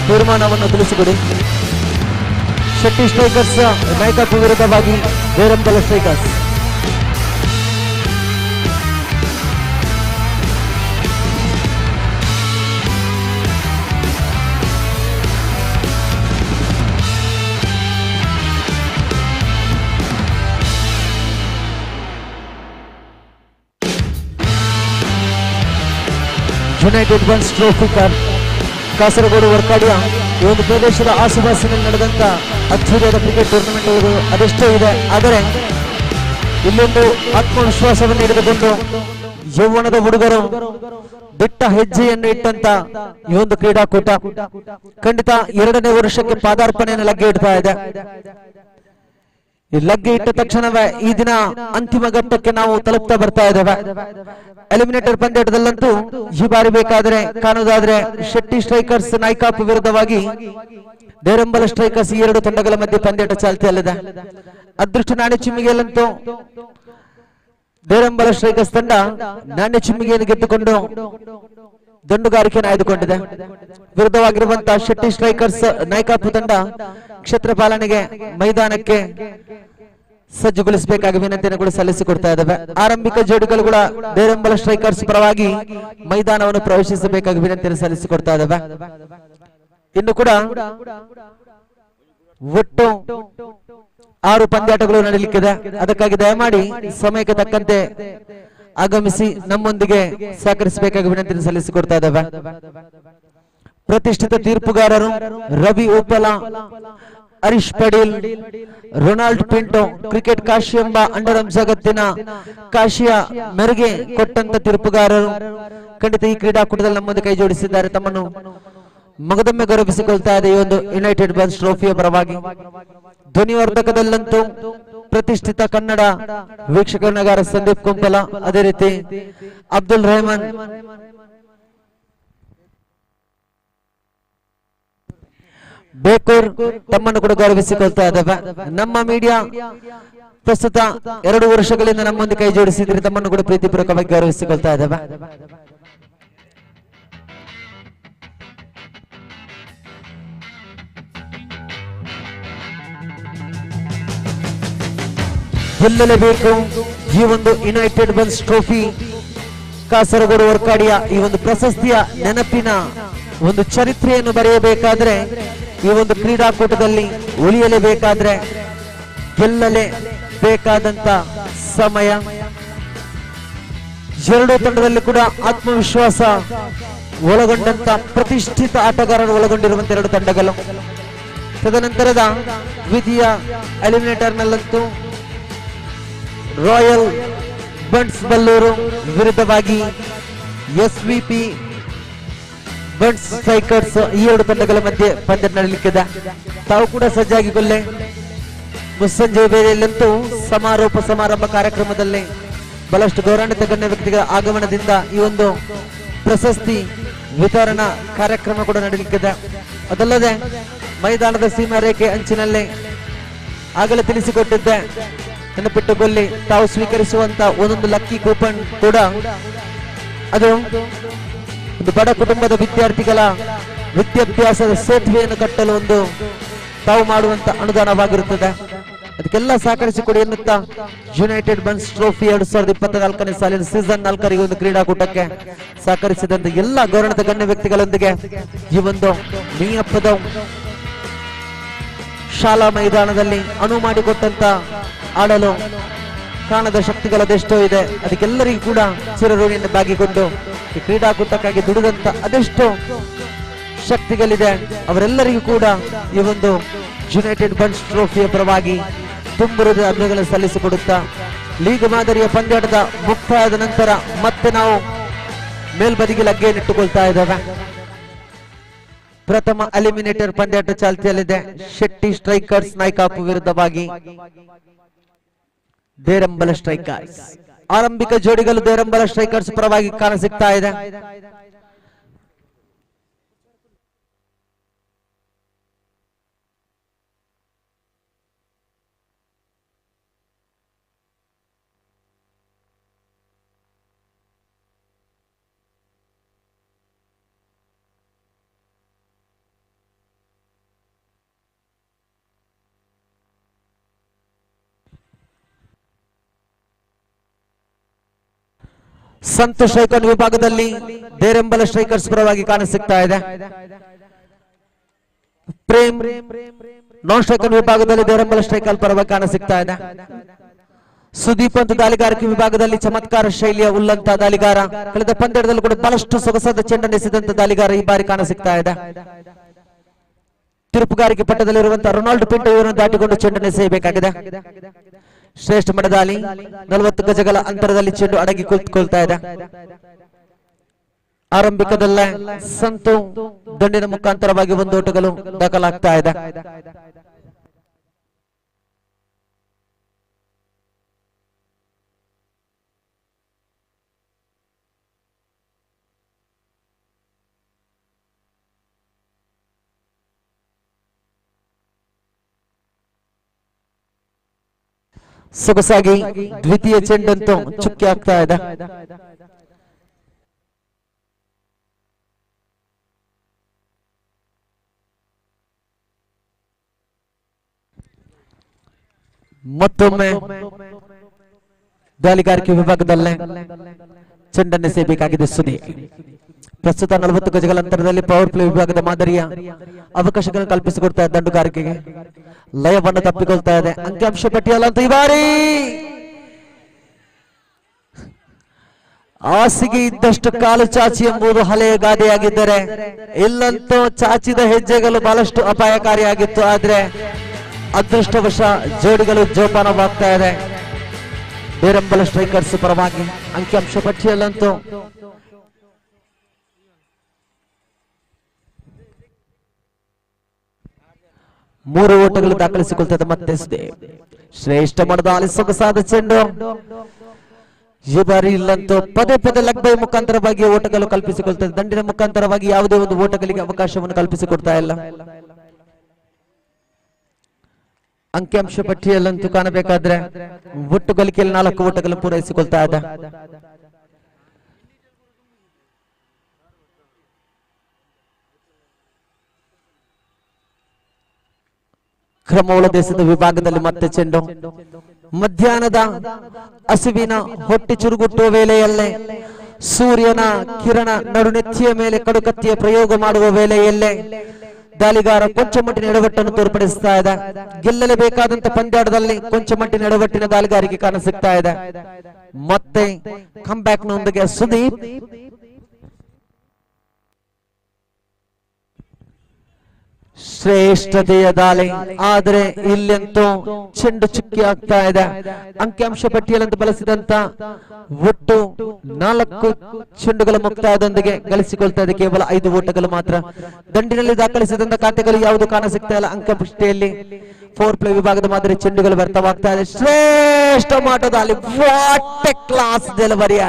ತೀರ್ಮಾನವನ್ನು ತಿಳಿಸಿಕೊಡಿ. ಶೆಟ್ಟಿ ಸ್ಟ್ರೈಕರ್ಸ್ ನಾಯಕತ್ವ ವಿರುದ್ಧವಾಗಿ Berambala strikers. United Bunts trophy cup Kasaragod ವರ್ಕಾಡಿಯ ಈ ಒಂದು ಪ್ರದೇಶದ ಆಸುಪಾಸಿನಲ್ಲಿ ನಡೆದಂತ ಅದ್ಭುತವಾದ ಕ್ರಿಕೆಟ್ ಟೂರ್ನಮೆಂಟ್ ಅದೆಷ್ಟೋ ಇದೆ. ಆದರೆ ಇಲ್ಲೊಂದು ಆತ್ಮವಿಶ್ವಾಸವನ್ನು ಹಿಡಿದುಕೊಂಡು ಯೌವನದ ಹುಡುಗರು ಬಿಟ್ಟ ಹೆಜ್ಜೆಯನ್ನು ಇಟ್ಟಂತ ಈ ಒಂದು ಕ್ರೀಡಾಕೂಟ ಖಂಡಿತ 2ನೇ ವರ್ಷಕ್ಕೆ ಪಾದಾರ್ಪಣೆಯನ್ನು ಲಗ್ಗೆ ಇಡ್ತಾ ಇದೆ. ಈ ಲಗ್ಗೆ ಇಟ್ಟ ತಕ್ಷಣವೇ ಈ ದಿನ ಅಂತಿಮ ಘಟ್ಟಕ್ಕೆ ನಾವು ತಲುಪ್ತಾ ಬರ್ತಾ ಇದ್ದೇವೆ. ಎಲಿಮಿನೇಟರ್ ಪಂದ್ಯಾಟದಲ್ಲಂತೂ ಈ ಬಾರಿ ಬೇಕಾದ್ರೆ ಕಾಣುವುದಾದ್ರೆ ಶೆಟ್ಟಿ ಸ್ಟ್ರೈಕರ್ಸ್ ನಾಯ್ಕಾಪ್ ವಿರುದ್ಧವಾಗಿ ದೇರಂಬಲ ಸ್ಟ್ರೈಕರ್ಸ್ ಈ 2 ತಂಡಗಳ ಮಧ್ಯೆ ಪಂದ್ಯಾಟ ಚಾಲ್ತಿಯಲ್ಲಿದೆ. ಅದೃಷ್ಟ ನಾಣ್ಯ ಚಿಮ್ಮಿಗೆಯಲ್ಲಂತೂ ದೇರಂಬಲ ಸ್ಟ್ರೈಕರ್ಸ್ ತಂಡ ನಾಣ್ಯ ಚಿಮ್ಮಿಗೆಯನ್ನು ಗೆದ್ದುಕೊಂಡು ದಂಡುಗಾರಿಕೆಯನ್ನು ಆಯ್ದುಕೊಂಡಿದೆ. ವಿರುದ್ಧವಾಗಿರುವಂತಹ ಶೆಟ್ಟಿ ಸ್ಟ್ರೈಕರ್ಸ್ ನಾಯ್ಕಾಪ್ ತಂಡ ಕ್ಷೇತ್ರ ಪಾಲನೆಗೆ ಮೈದಾನಕ್ಕೆ ಸಜ್ಜುಗೊಳಿಸಬೇಕಾಗಿ ವಿನಂತಿಯನ್ನು ಕೂಡ ಸಲ್ಲಿಸಿಕೊಡ್ತಾ ಇದ್ದಾವೆ. ಆರಂಭಿಕ ಜೋಡಿಗಳು ಕೂಡ ದೇರಂಬಲ ಸ್ಟ್ರೈಕರ್ಸ್ ಪರವಾಗಿ ಮೈದಾನವನ್ನು ಪ್ರವೇಶಿಸಬೇಕಾಗಿ ವಿನಂತಿಯನ್ನು ಸಲ್ಲಿಸಿಕೊಡ್ತಾ ಇದ್ದಾವೆ. ಇನ್ನು ಕೂಡ ಒಟ್ಟು 6 ಪಂದ್ಯಾಟಗಳು ನಡೆಯಲಿಕ್ಕಿದೆ. ಅದಕ್ಕಾಗಿ ದಯಮಾಡಿ ಸಮಯಕ್ಕೆ ತಕ್ಕಂತೆ ಆಗಮಿಸಿ ನಮ್ಮೊಂದಿಗೆ ಸಹಕರಿಸಬೇಕಾಗಿ ವಿನಂತಿಯನ್ನು ಸಲ್ಲಿಸಿಕೊಡ್ತಾ ಇದ್ದಾವೆ. ಪ್ರತಿಷ್ಠಿತ ತೀರ್ಪುಗಾರರು ರವಿ ಉಪ್ಪಲ, ಹರೀಶ್ ಪಡೀಲ್, ರೊನಾಲ್ಡ್ ಪಿಂಟೋ, ಕ್ರಿಕೆಟ್ ಕಾಶಿ ಎಂಬ ಅಂಡರಂ ಜಗತ್ತಿನ ಕಾಶಿಯ ಮೆರುಗೆ ಕೊಟ್ಟಂತ ತೀರ್ಪುಗಾರರು ಖಂಡಿತ ಈ ಕ್ರೀಡಾಕೂಟದಲ್ಲಿ ನಮ್ಮೊಂದಿಗೆ ಕೈ ಜೋಡಿಸಿದ್ದಾರೆ. ತಮ್ಮನ್ನು ಮಗದೊಮ್ಮೆ ಗೌರವಿಸಿಕೊಳ್ತಾ ಇದೆ ಈ ಒಂದು ಯುನೈಟೆಡ್ ಬನ್ಸ್ ಟ್ರೋಫಿಯ ಪರವಾಗಿ. ಧ್ವನಿವರ್ಧಕದಲ್ಲಂತೂ ಪ್ರತಿಷ್ಠಿತ ಕನ್ನಡ ವೀಕ್ಷಕನಗಾರ ಸಂದೀಪ್ ಕುಂಪಲ, ಅದೇ ರೀತಿ ಅಬ್ದುಲ್ ರೆಹಮಾನ್, ಬೇಕೂರ್ ತಮ್ಮನ್ನು ಕೂಡ ಗೌರವಿಸಿಕೊಳ್ತಾ ಇದ್ದಾವೆ. ನಮ್ಮ ಮೀಡಿಯಾ ಪ್ರಸ್ತುತ 2 ವರ್ಷಗಳಿಂದ ನಮ್ಮೊಂದಿಗೆ ಕೈ ಜೋಡಿಸಿದ್ರೆ ತಮ್ಮನ್ನು ಕೂಡ ಪ್ರೀತಿಪೂರ್ವಕವಾಗಿ ಗೌರವಿಸಿಕೊಳ್ತಾ ಇದ್ದಾವೆ. ಗೆಲ್ಲಲೇಬೇಕು ಈ ಒಂದು ಯುನೈಟೆಡ್ ಬನ್ಸ್ ಟ್ರೋಫಿ ಕಾಸರಗೋಡು ವರ್ಕಾಡಿಯ ಈ ಒಂದು ಪ್ರಶಸ್ತಿಯ ನೆನಪಿನ ಒಂದು ಚರಿತ್ರೆಯನ್ನು ಬರೆಯಬೇಕಾದ್ರೆ ಈ ಒಂದು ಕ್ರೀಡಾಕೂಟದಲ್ಲಿ ಉಳಿಯಲೇಬೇಕಾದ್ರೆ ಗೆಲ್ಲಲೇ ಬೇಕಾದಂತ ಸಮಯ. 2 ತಂಡದಲ್ಲಿ ಕೂಡ ಆತ್ಮವಿಶ್ವಾಸ ಒಳಗೊಂಡಂತ ಪ್ರತಿಷ್ಠಿತ ಆಟಗಾರರು ಒಳಗೊಂಡಿರುವಂತ 2 ತಂಡಗಳು. ತದನಂತರದ ದ್ವಿತೀಯ ಎಲಿಮಿನೇಟರ್ ನಲ್ಲಂತೂ ರಾಯಲ್ ಬನ್ಸ್ ಬಲ್ಲೂರು ವಿರುದ್ಧವಾಗಿ SVP ಬನ್ಸ್ ಸ್ಟ್ರೈಕರ್ಸ್ ಈ 2 ತಂಡಗಳ ಮಧ್ಯೆ ಪಂದ್ಯ ನಡೆಯಲಿಕ್ಕಿದೆ. ತಾವು ಕೂಡ ಸಜ್ಜಾಗಿಗೊಳ್ಳೆ. ಮುಸ್ಸಂಜೆ ವೇಳೆಯಲ್ಲಂತೂ ಸಮಾರೋಪ ಸಮಾರಂಭ ಕಾರ್ಯಕ್ರಮದಲ್ಲಿ ಬಹಳಷ್ಟು ಗೌರವಾನ್ವಿತ ಗಣ್ಯ ವ್ಯಕ್ತಿಗಳ ಆಗಮನದಿಂದ ಈ ಒಂದು ಪ್ರಶಸ್ತಿ ವಿತರಣಾ ಕಾರ್ಯಕ್ರಮ ಕೂಡ ನಡೆಯಲಿಕ್ಕಿದೆ. ಅದಲ್ಲದೆ ಮೈದಾನದ ಸೀಮಾ ರೇಖೆ ಅಂಚಿನಲ್ಲಿ ಆಗಲೇ ತಿಳಿಸಿಕೊಟ್ಟಿದ್ದೆ, ನೆನಪಿಟ್ಟುಕೊಳ್ಳಿ, ತಾವು ಸ್ವೀಕರಿಸುವಂತ ಒಂದೊಂದು ಲಕ್ಕಿ ಕೂಪನ್ ಕೂಡ ಅದು ಒಂದು ಬಡ ಕುಟುಂಬದ ವಿದ್ಯಾರ್ಥಿಗಳ ವಿದ್ಯಾಭ್ಯಾಸದ ಸೇತುವೆಯನ್ನು ಕಟ್ಟಲು ಒಂದು ತಾವು ಮಾಡುವಂತ ಅನುದಾನವಾಗಿರುತ್ತದೆ. ಅದಕ್ಕೆಲ್ಲ ಸಹಕರಿಸಿಕೊಡಿ ಎನ್ನುತ್ತಾ ಯುನೈಟೆಡ್ ಬನ್ಸ್ ಟ್ರೋಫಿ 2024ನೇ ಸಾಲಿನ ಸೀಸನ್ 4 ಒಂದು ಕ್ರೀಡಾಕೂಟಕ್ಕೆ ಸಹಕರಿಸಿದಂತ ಎಲ್ಲ ಗೌರವದ ಗಣ್ಯ ವ್ಯಕ್ತಿಗಳೊಂದಿಗೆ ಈ ಒಂದು ಮೀಯಪ್ಪದ ಶಾಲಾ ಮೈದಾನದಲ್ಲಿ ಅನುವು ಮಾಡಿಕೊಟ್ಟಂತ ಆಡಲು ಕಾಣದ ಶಕ್ತಿಗಳದೆಷ್ಟೋ ಇದೆ. ಅದಕ್ಕೆಲ್ಲರಿಗೂ ಕೂಡ ಚಿರಋಣಿಯನ್ನು ಬಾಗಿಕೊಂಡು ಈ ಕ್ರೀಡಾಕೂಟಕ್ಕಾಗಿ ದುಡಿದಂತ ಅದೆಷ್ಟೋ ಶಕ್ತಿಗಳಿದೆ. ಅವರೆಲ್ಲರಿಗೂ ಕೂಡ ಈ ಒಂದು ಯುನೈಟೆಡ್ ಬನ್ಸ್ ಟ್ರೋಫಿಯ ಪರವಾಗಿ ತುಂಬುರದ ಅಭಿನಂದನೆಗಳನ್ನು ಸಲ್ಲಿಸಿಕೊಡುತ್ತಾ ಲೀಗ್ ಮಾದರಿಯ ಪಂದ್ಯಾಟದ ಮುಕ್ತಾಯದ ನಂತರ ಮತ್ತೆ ನಾವು ಮೇಲ್ಬದಿಗೆ ಲಗ್ಗೆಯನ್ನಿಟ್ಟುಕೊಳ್ತಾ ಇದ್ದೇವೆ. ಪ್ರಥಮ ಎಲಿಮಿನೇಟರ್ ಪಂದ್ಯಾಟ ಚಾಲ್ತಿಯಲ್ಲಿದೆ. ಶೆಟ್ಟಿ ಸ್ಟ್ರೈಕರ್ಸ್ ನಾಯ್ಕಾಪ್ ವಿರುದ್ಧವಾಗಿ ದೇರಂಬಲ ಸ್ಟ್ರೈಕರ್ಸ್. ಆರಂಭಿಕ ಜೋಡಿಗಳು ದೇರಂಬಲ ಸ್ಟ್ರೈಕರ್ಸ್ ಪರವಾಗಿ ಕಾಣಸಿಗ್ತಾ ಇದೆ. ಸಂತೋಷ್ ಐಕಾನ್ ವಿಭಾಗದಲ್ಲಿ ದೇರಂಬಲ ಸ್ಟ್ರೈಕರ್ಸ್ ಪರವಾಗಿ ಕಾಣಸಿಗ್ತಾ ಇದೆ. ಪ್ರೇಮ್ ನಾನ್ ಸ್ಟ್ರೈಕರ್ ವಿಭಾಗದಲ್ಲಿ ದೇರಂಬಲ ಸ್ಟ್ರೈಕರ್ ಪರವಾಗಿ ಕಾಣಸಿಗ್ತಾ ಇದೆ. ಸುದೀಪ್ ಅಂತ ದಾಳಿಗಾರಿಕೆ ವಿಭಾಗದಲ್ಲಿ ಚಮತ್ಕಾರ ಶೈಲಿಯ ಉಲ್ಲಂತ ದಾಳಿಗಾರ. ಕಳೆದ ಪಂದ್ಯದಲ್ಲೂ ಕೂಡ ಬಹಳಷ್ಟು ಸೊಗಸಾದ ಚೆಂಡನ್ನು ಎಸೆದಂತ ದಾಳಿಗಾರ ಈ ಬಾರಿ ಕಾಣಸಿಗ್ತಾ ಇದೆ. ತಿರುಪುಗಾರಿಕೆ ಪಟ್ಟದಲ್ಲಿರುವಂತಹ ರೊನಾಲ್ಡೋ ಪಿಂಟೋ ಇವರನ್ನು ದಾಟಿಕೊಂಡು ಚೆಂಡನ್ನು ಎಸೆಯಬೇಕಾಗಿದೆ. ಶ್ರೇಷ್ಠ ಮಡದಾಳಿ 40 ಗಜಗಳ ಅಂತರದಲ್ಲಿ ಚೆಂಡು ಅಡಗಿ ಕುಳಿತುಕೊಳ್ತಾ ಇದೆ. ಆರಂಭಿಕದಲ್ಲೇ ಸಂತು ದಂಡಿನ ಮುಖಾಂತರವಾಗಿ 1 ಓಟಗಳು ದಾಖಲಾಗ್ತಾ ಇದೆ. ಸೊಗಸಾಗಿ ದ್ವಿತೀಯ ಚೆಂಡಂತೂ ಚುಕ್ಕಿ ಆಗ್ತಾ ಇದೆ. ಮತ್ತೊಮ್ಮೆ ದಾಳಿಗಾರಿಕೆ ವಿಭಾಗದಲ್ಲೇ ಚೆಂಡನ್ನು ಎಸೆಯಬೇಕಾಗಿದೆ ಸುದೀಪ್. ಪ್ರಸ್ತುತ 40 ಗಜಗಳ ಅಂತರದಲ್ಲಿ ಪವರ್ ಪ್ಲೇ ವಿಭಾಗದ ಮಾದರಿಯ ಅವಕಾಶಗಳನ್ನು ಕಲ್ಪಿಸಿಕೊಡ್ತಾ ಇದೆ. ದಂಡುಗಾರಿಕೆಗೆ ಲಯವನ್ನು ತಪ್ಪಿಕೊಳ್ತಾ ಇದೆ. ಅಂಕಿಅಂಶ ಪಟ್ಟಿಯಲ್ಲಂತೂ ಈ ಬಾರಿ ಹಾಸಿಗೆ ಇದ್ದಷ್ಟು ಕಾಲು ಚಾಚಿ ಎಂಬುದು ಹಳೆಯ ಗಾದೆಯಾಗಿದ್ದರೆ, ಇಲ್ಲಂತೂ ಚಾಚಿದ ಹೆಜ್ಜೆಗಳು ಬಹಳಷ್ಟು ಅಪಾಯಕಾರಿಯಾಗಿತ್ತು. ಆದ್ರೆ ಅದೃಷ್ಟವಶ ಜೋಡಿಗಳು ಜೋಪಾನವಾಗ್ತಾ ಇದೆ. ಬೇರಂಬಲ ಸ್ಟ್ರೈಕರ್ಸ್ ಪರವಾಗಿ ಅಂಕಿಅಂಶ ಪಟ್ಟಿಯಲ್ಲಂತೂ ಮೂರು ಓಟಗಳು ದಾಖಲಿಸಿಕೊಳ್ತದೆ. ಮತ್ತೆ ಶ್ರೇಷ್ಠ ಮಡದಾಳಿ ಸೊಗಸಾದ ಚೆಂಡು. ಈ ಬಾರಿ ಇಲ್ಲಂತೂ ಪದೇ ಪದೇ ಲೆಗ್ ಬೈ ಮುಖಾಂತರವಾಗಿ ಓಟಗಳು ಕಲ್ಪಿಸಿಕೊಳ್ತದೆ. ದಂಡಿನ ಮುಖಾಂತರವಾಗಿ ಯಾವುದೇ ಒಂದು ಓಟಗಳಿಗೆ ಅವಕಾಶವನ್ನು ಕಲ್ಪಿಸಿಕೊಡ್ತಾ ಇಲ್ಲ. ಅಂಕಿಅಂಶ ಪಟ್ಟಿಯಲ್ಲಂತೂ ಕಾಣಬೇಕಾದ್ರೆ ಒಟ್ಟು ಗಳಿಕೆಯಲ್ಲಿ 4 ಓಟಗಳು ಪೂರೈಸಿಕೊಳ್ತಾ ಇದೆ. ಕ್ರಮವುಳ್ಳ ದೇಶದ ವಿಭಾಗದಲ್ಲಿ ಮತ್ತೆ ಚೆಂಡು. ಮಧ್ಯಾಹ್ನದ ಹಸಿವಿನ ಹೊಟ್ಟೆ ಚುರುಗುಟ್ಟುವ ವೇಳೆಯಲ್ಲೇ, ಸೂರ್ಯನ ಕಿರಣ ನಡುನೆತ್ತಿಯ ಮೇಲೆ ಕಡುಕತ್ತಿಯ ಪ್ರಯೋಗ ಮಾಡುವ ವೇಳೆಯಲ್ಲೇ ದಾಳಿಗಾರ ಕೊಂಚ ಮಟ್ಟಿನ ಎಡವಟ್ಟನ್ನು ತೋರ್ಪಡಿಸ್ತಾ ಇದೆ. ಗೆಲ್ಲಲೇಬೇಕಾದಂತ ಪಂದ್ಯಾಟದಲ್ಲಿ ಕೊಂಚ ಮಟ್ಟಿನ ಎಡವಟ್ಟಿನ ದಾಳಿಗಾರಿಕೆ ಕಾಣಸಿಗ್ತಾ ಇದೆ. ಮತ್ತೆ ಕಮ್ ಬ್ಯಾಕ್ ನೊಂದಿಗೆ ಸುದೀಪ್. ಶ್ರೇಷ್ಠತೆಯ ದಾಳಿ, ಆದರೆ ಇಲ್ಲಂತೂ ಚೆಂಡು ಚುಕ್ಕಿ ಆಗ್ತಾ ಇದೆ. ಅಂಕಿಅಂಶ ಪಟ್ಟಿಯಲ್ಲಂತೂ ಬಳಸಿದಂತ ಒಟ್ಟು 4 ಚೆಂಡುಗಳ ಮುಕ್ತಾಯದೊಂದಿಗೆ ಗಳಿಸಿಕೊಳ್ತಾ ಇದೆ. ಕೇವಲ 5 ಓಟಗಳು ಮಾತ್ರ. ದಂಡಿನಲ್ಲಿ ದಾಖಲಿಸಿದಂತ ಖಾತೆಗಳು ಯಾವುದು ಕಾಣಸಿಗ್ತಾ ಇಲ್ಲ. ಅಂಕಪಟ್ಟಿಯಲ್ಲಿ 4 ಪ್ಲೇ ವಿಭಾಗದ ಮಾದರಿ ಚೆಂಡುಗಳು ವ್ಯರ್ಥವಾಗ್ತಾ ಇದೆ. ಶ್ರೇಷ್ಠ ಮಟ್ಟದಲ್ಲಿ ವಾಟ್ ಎ ಕ್ಲಾಸ್ ಡೆಲಿವರಿ.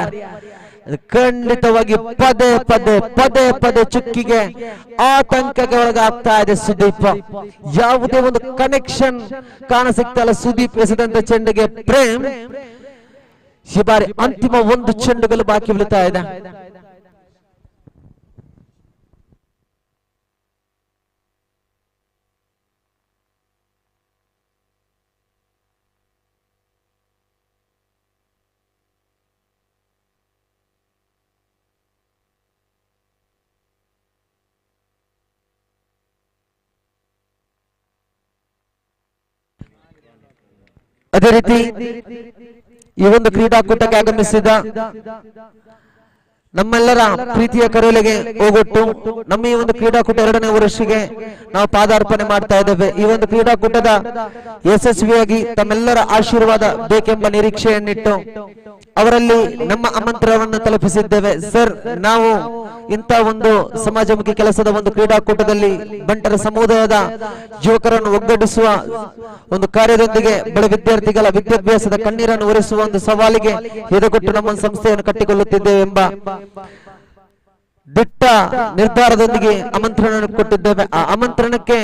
ಖಂಡಿತವಾಗಿ ಪದೇ ಪದೇ ಪದೇ ಪದೇ ಚುಕ್ಕಿಗೆ ಆತಂಕಕ್ಕೆ ಒಳಗಾಗ್ತಾ ಇದೆ ಸುದೀಪ್. ಯಾವುದೇ ಒಂದು ಕನೆಕ್ಷನ್ ಕಾಣಸಿಗ್ತಾ ಇಲ್ಲ ಸುದೀಪ್ ಎಸೆದಂತ ಚೆಂಡಿಗೆ. ಪ್ರೇಮ್ ಈ ಬಾರಿ ಅಂತಿಮ 1 ಚೆಂಡುಗಳು ಬಾಕಿ ಉಳಿತಾ ಇದೆ. ಅದೇ ರೀತಿ ಈ ಒಂದು ಕ್ರೀಡಾಕೂಟಕ್ಕೆ ಆಗಮಿಸಿದ ನಮ್ಮೆಲ್ಲರ ಪ್ರೀತಿಯ ಕರೆಯಲಿಗೆ ಹೋಗೊಟ್ಟು ನಮ್ಮ ಈ ಒಂದು ಕ್ರೀಡಾಕೂಟ 2ನೇ ವರ್ಷಕ್ಕೆ ನಾವು ಪಾದಾರ್ಪಣೆ ಮಾಡ್ತಾ ಇದ್ದೇವೆ. ಈ ಒಂದು ಕ್ರೀಡಾಕೂಟದ ಯಶಸ್ವಿಯಾಗಿ ತಮ್ಮೆಲ್ಲರ ಆಶೀರ್ವಾದ ಬೇಕೆಂಬ ನಿರೀಕ್ಷೆಯನ್ನಿಟ್ಟು ಅವರಲ್ಲಿ ನಮ್ಮ ಆಮಂತ್ರಣವನ್ನು ತಲುಪಿಸಿದ್ದೇವೆ. ಸರ್, ನಾವು ಇಂಥ ಒಂದು ಸಮಾಜಮುಖಿ ಕೆಲಸದ ಒಂದು ಕ್ರೀಡಾಕೂಟದಲ್ಲಿ ಬಂಟರ ಸಮುದಾಯದ ಯುವಕರನ್ನು ಒಗ್ಗೂಡಿಸುವ ಒಂದು ಕಾರ್ಯದೊಂದಿಗೆ ಬಡ ವಿದ್ಯಾರ್ಥಿಗಳ ವಿದ್ಯಾಭ್ಯಾಸದ ಕಣ್ಣೀರನ್ನು ಒರೆಸುವ ಒಂದು ಸವಾಲಿಗೆ ಎದೆಗೊಟ್ಟು ನಮ್ಮ ಸಂಸ್ಥೆಯನ್ನು ಕಟ್ಟಿಕೊಳ್ಳುತ್ತಿದ್ದೇವೆ ಎಂಬ ದಿಟ್ಟ ನಿರ್ಧಾರದೊಂದಿಗೆ ಆಮಂತ್ರಣ ಕೊಟ್ಟಿದ್ದೇವೆ. ಆ ಆಮಂತ್ರಣಕ್ಕೆ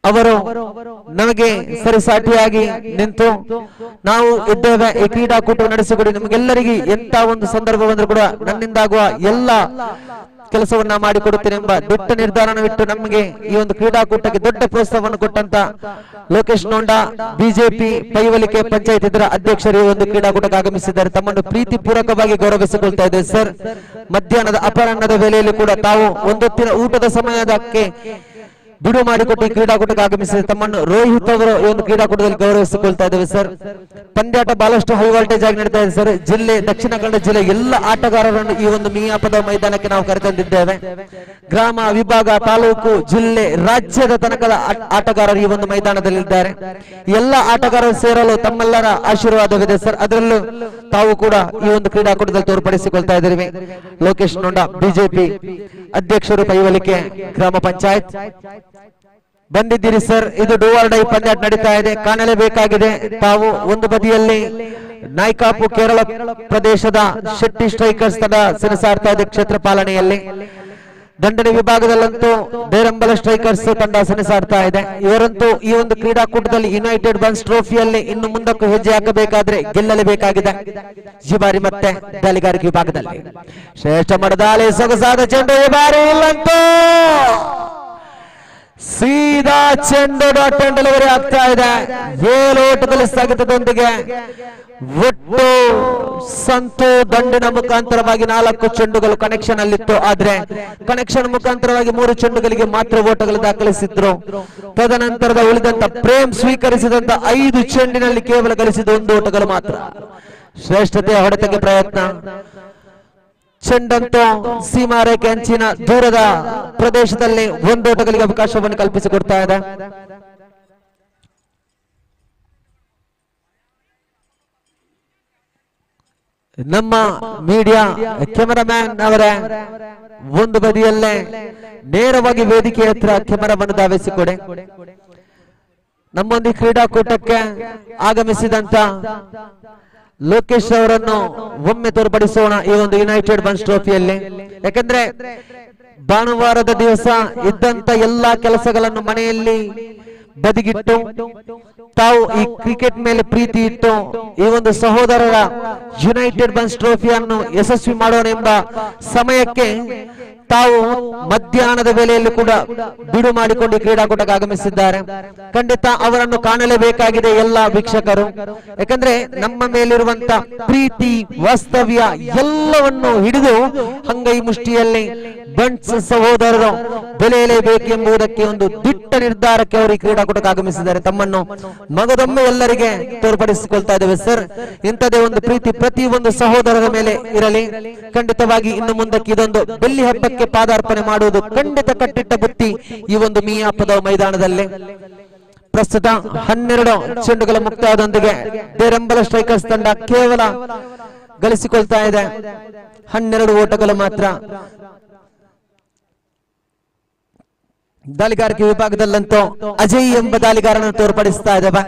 ಅವರು ನಮಗೆ ಸರಿಸಾಟಿಯಾಗಿ ನಿಂತು ನಾವು ಇದ್ದೇವೆ, ಈ ಕ್ರೀಡಾಕೂಟ ನಡೆಸಿಕೊಡಿ, ನಿಮಗೆಲ್ಲರಿಗೆ ಎಂತ ಒಂದು ಸಂದರ್ಭ ಬಂದರೂ ಕೂಡ ನನ್ನಿಂದಾಗುವ ಎಲ್ಲ ಕೆಲಸವನ್ನ ಮಾಡಿಕೊಡುತ್ತೇನೆ ಎಂಬ ದಿಟ್ಟ ನಿರ್ಧಾರವಿಟ್ಟು ನಮಗೆ ಈ ಒಂದು ಕ್ರೀಡಾಕೂಟಕ್ಕೆ ದೊಡ್ಡ ಪ್ರೋತ್ಸಾಹವನ್ನು ಕೊಟ್ಟಂತ ಲೋಕೇಶ್ ನೋಂಡಾ ಬಿಜೆಪಿ ಪೈವಲಿಕೆ ಪಂಚಾಯತ್ ಇದರ ಅಧ್ಯಕ್ಷರು ಈ ಒಂದು ಕ್ರೀಡಾಕೂಟಕ್ಕೆ ಆಗಮಿಸಿದ್ದಾರೆ. ತಮ್ಮನ್ನು ಪ್ರೀತಿ ಪೂರ್ವಕವಾಗಿ ಗೌರವಿಸಿಕೊಳ್ತಾ ಇದ್ದೇವೆ ಸರ್. ಮಧ್ಯಾಹ್ನದ ಅಪರಾಹ್ನದ ವೇಳೆಯಲ್ಲಿ ಕೂಡ ತಾವು ಒಂದೊತ್ತಿನ ಊಟದ ಸಮಯದಕ್ಕೆ ಬಿಡು ಮಾಡಿಕೊಟ್ಟು ಈ ಕ್ರೀಡಾಕೂಟಕ್ಕೆ ಆಗಮಿಸಿದ ತಮ್ಮನ್ನು ರೋಹಿತ್ ಅವರು ಈ ಒಂದು ಕ್ರೀಡಾಕೂಟದಲ್ಲಿ ಗೌರವಿಸಿಕೊಳ್ತಾ ಇದ್ದೇವೆ ಸರ್. ಪಂದ್ಯಾಟ ಬಹಳಷ್ಟು ಹೈ ವೋಲ್ಟೇಜ್ ಆಗಿ ನಡೀತಾ ಇದೆ ಸರ್. ಜಿಲ್ಲೆ ದಕ್ಷಿಣ ಕನ್ನಡ ಜಿಲ್ಲೆ ಎಲ್ಲ ಆಟಗಾರರನ್ನು ಈ ಒಂದು ಮಿಯಾಪದ ಮೈದಾನಕ್ಕೆ ನಾವು ಕರೆತಂದಿದ್ದೇವೆ. ಗ್ರಾಮ, ವಿಭಾಗ, ತಾಲೂಕು, ಜಿಲ್ಲೆ, ರಾಜ್ಯದ ತನಕದ ಆಟಗಾರರು ಈ ಒಂದು ಮೈದಾನದಲ್ಲಿದ್ದಾರೆ. ಎಲ್ಲ ಆಟಗಾರರು ಸೇರಲು ತಮ್ಮೆಲ್ಲರ ಆಶೀರ್ವಾದವಿದೆ ಸರ್. ಅದರಲ್ಲೂ ತಾವು ಕೂಡ ಈ ಒಂದು ಕ್ರೀಡಾಕೂಟದಲ್ಲಿ ತೋರ್ಪಡಿಸಿಕೊಳ್ತಾ ಇದ್ದೇವೆ. ಲೋಕೇಶ್ ನೋಂಡಾ ಬಿಜೆಪಿ ಅಧ್ಯಕ್ಷರು ಪೈವಲಿಕೆ ಗ್ರಾಮ ಪಂಚಾಯತ್ ಬಂದಿದ್ದೀರಿ ಸರ್. ಇದು ಡೂ ಆರ್ ಡೈ ಪಂದ್ಯಾಟ ನಡೀತಾ ಇದೆ, ಕಾಣಲೇಬೇಕಾಗಿದೆ. ತಾವು ಒಂದು ಬದಿಯಲ್ಲಿ ನಾಯ್ಕಾಪು ಕೇರಳ ಪ್ರದೇಶದ ಶೆಟ್ಟಿ ಸ್ಟ್ರೈಕರ್ಸ್ ತಂಡ ಸೆಣಸಾಡ್ತಾ ಇದೆ ಕ್ಷೇತ್ರ ಪಾಲನೆಯಲ್ಲಿ. ದಂಡನೆ ವಿಭಾಗದಲ್ಲಂತೂ ದೇರಂಬಲ ಸ್ಟ್ರೈಕರ್ಸ್ ತಂಡ ಸೆಣಸಾಡ್ತಾ ಇದೆ. ಇವರಂತೂ ಈ ಒಂದು ಕ್ರೀಡಾಕೂಟದಲ್ಲಿ ಯುನೈಟೆಡ್ ಬನ್ಸ್ ಟ್ರೋಫಿಯಲ್ಲಿ ಇನ್ನು ಮುಂದಕ್ಕೂ ಹೆಜ್ಜೆ ಹಾಕಬೇಕಾದ್ರೆ ಗೆಲ್ಲಲೇಬೇಕಾಗಿದೆ. ಈ ಬಾರಿ ಮತ್ತೆ ದಾಳಿಗಾರಿಕೆ ವಿಭಾಗದಲ್ಲಿ ಶ್ರೇಷ್ಠ ಮಡದಾಳಿ ಸೊಗಸಾದ ಚೆಂಡು ಈ ಬಾರಿ ಇಲ್ಲಂತೂ ಸೀದಾ ಚೆಂಡು ಡಾಟ್ ಅಂಡ್ ಡೆಲಿವರಿ ಆಗ್ತಾ ಇದೆ. 7 ಓಟದಲ್ಲಿ ಸ್ಥಗಿತದೊಂದಿಗೆ ಒಟ್ಟು ಸಂತು ದಂಡಿನ ಮುಖಾಂತರವಾಗಿ 4 ಚೆಂಡುಗಳು ಕನೆಕ್ಷನ್ ಅಲ್ಲಿತ್ತು. ಆದ್ರೆ ಕನೆಕ್ಷನ್ ಮುಖಾಂತರವಾಗಿ 3 ಚೆಂಡುಗಳಿಗೆ ಮಾತ್ರ ಓಟಗಳು ದಾಖಲಿಸಿದ್ರು. ತದನಂತರದ ಉಳಿದಂತ ಪ್ರೇಮ್ ಸ್ವೀಕರಿಸಿದಂತ 5 ಚೆಂಡಿನಲ್ಲಿ ಕೇವಲ ಗಳಿಸಿದ 1 ಓಟಗಳು ಮಾತ್ರ. ಶ್ರೇಷ್ಠತೆಯ ಹೊಡೆತಕ್ಕೆ ಪ್ರಯತ್ನ. ಚೆಂಡಂತೂ ಸೀಮಾ ರೇಖೆ ಅಂಚಿನ ದೂರದ ಪ್ರದೇಶದಲ್ಲಿ 1 ಓಟಗಳಿಗೆ ಅವಕಾಶವನ್ನು ಕಲ್ಪಿಸಿಕೊಡ್ತಾ ಇದೆ. ನಮ್ಮ ಮೀಡಿಯಾ ಕ್ಯಾಮರಾಮ್ಯಾನ್ ಅವರ ಒಂದು ಬದಿಯಲ್ಲೇ ನೇರವಾಗಿ ವೇದಿಕೆ ಹತ್ರ ಕ್ಯಾಮರಾವನ್ನು ಧಾವಿಸಿಕೊಡೆ. ನಮ್ಮೊಂದಿಗೆ ಕ್ರೀಡಾಕೂಟಕ್ಕೆ ಆಗಮಿಸಿದಂತ ಲೋಕೇಶ್ ಅವರನ್ನು ಒಮ್ಮೆ ತೋರ್ಪಡಿಸೋಣ ಈ ಒಂದು ಯುನೈಟೆಡ್ ಬನ್ಸ್ ಟ್ರೋಫಿಯಲ್ಲಿ. ಯಾಕಂದ್ರೆ ಭಾನುವಾರದ ದಿವಸ ಇದ್ದಂತ ಎಲ್ಲಾ ಕೆಲಸಗಳನ್ನು ಮನೆಯಲ್ಲಿ ಬದಿಗಿಟ್ಟು ತಾವು ಈ ಕ್ರಿಕೆಟ್ ಮೇಲೆ ಪ್ರೀತಿ ಇಟ್ಟು ಈ ಒಂದು ಸಹೋದರರ ಯುನೈಟೆಡ್ ಬನ್ಸ್ ಟ್ರೋಫಿಯನ್ನು ಯಶಸ್ವಿ ಮಾಡೋಣ ಎಂಬ ಸಮಯಕ್ಕೆ ತಾವು ಮಧ್ಯಾಹ್ನದ ವೇಳೆಯಲ್ಲಿ ಕೂಡ ಬಿಡು ಮಾಡಿಕೊಂಡು ಕ್ರೀಡಾಕೂಟಕ್ಕೆ ಆಗಮಿಸಿದ್ದಾರೆ. ಖಂಡಿತ ಅವರನ್ನು ಕಾಣಲೇಬೇಕಾಗಿದೆ ಎಲ್ಲ ವೀಕ್ಷಕರು. ಯಾಕಂದ್ರೆ ನಮ್ಮ ಮೇಲಿರುವಂತ ಪ್ರೀತಿ, ವಾಸ್ತವ್ಯ ಎಲ್ಲವನ್ನು ಹಿಡಿದು ಅಂಗೈ ಮುಷ್ಟಿಯಲ್ಲಿ ಬನ್ಸ್ ಸಹೋದರರು ಬೆಳೆಯಲೇಬೇಕೆಂಬುದಕ್ಕೆ ಒಂದು ದಿಟ್ಟ ನಿರ್ಧಾರಕ್ಕೆ ಅವರು ಈ ಕ್ರೀಡಾಕೂಟಕ್ಕೆ ಆಗಮಿಸಿದ್ದಾರೆ. ತಮ್ಮನ್ನು ಮಗದೊಮ್ಮೆ ಎಲ್ಲರಿಗೆ ತೋರ್ಪಡಿಸಿಕೊಳ್ತಾ ಇದ್ದೇವೆ ಸರ್. ಇಂಥದೇ ಒಂದು ಪ್ರೀತಿ ಪ್ರತಿ ಒಂದು ಸಹೋದರರ ಮೇಲೆ ಇರಲಿ. ಖಂಡಿತವಾಗಿ ಇನ್ನು ಮುಂದಕ್ಕೆ ಇದೊಂದು ಬೆಳ್ಳಿ ಹಬ್ಬಕ್ಕೆ ಪಾದಾರ್ಪಣೆ ಮಾಡುವುದು ಖಂಡಿತ ಕಟ್ಟಿಟ್ಟ ಬುತ್ತಿ ಈ ಒಂದು ಮಿಯಾಪದ ಮೈದಾನದಲ್ಲಿ. ಪ್ರಸ್ತುತ 12 ಚೆಂಡುಗಳ ಮುಕ್ತಾಯದೊಂದಿಗೆ ದೇರಂಬಲ ಸ್ಟ್ರೈಕರ್ಸ್ ತಂಡ ಕೇವಲ ಗಳಿಸಿಕೊಳ್ತಾ ಇದೆ 12 ಓಟಗಳು ಮಾತ್ರ. ದಾಳಿಗಾರಿಕೆ ವಿಭಾಗದಲ್ಲಂತೂ ಅಜಯ್ ಎಂಬ ದಾಳಿಗಾರನನ್ನು ತೋರ್ಪಡಿಸ್ತಾ ಇದ್ದೇವೆ.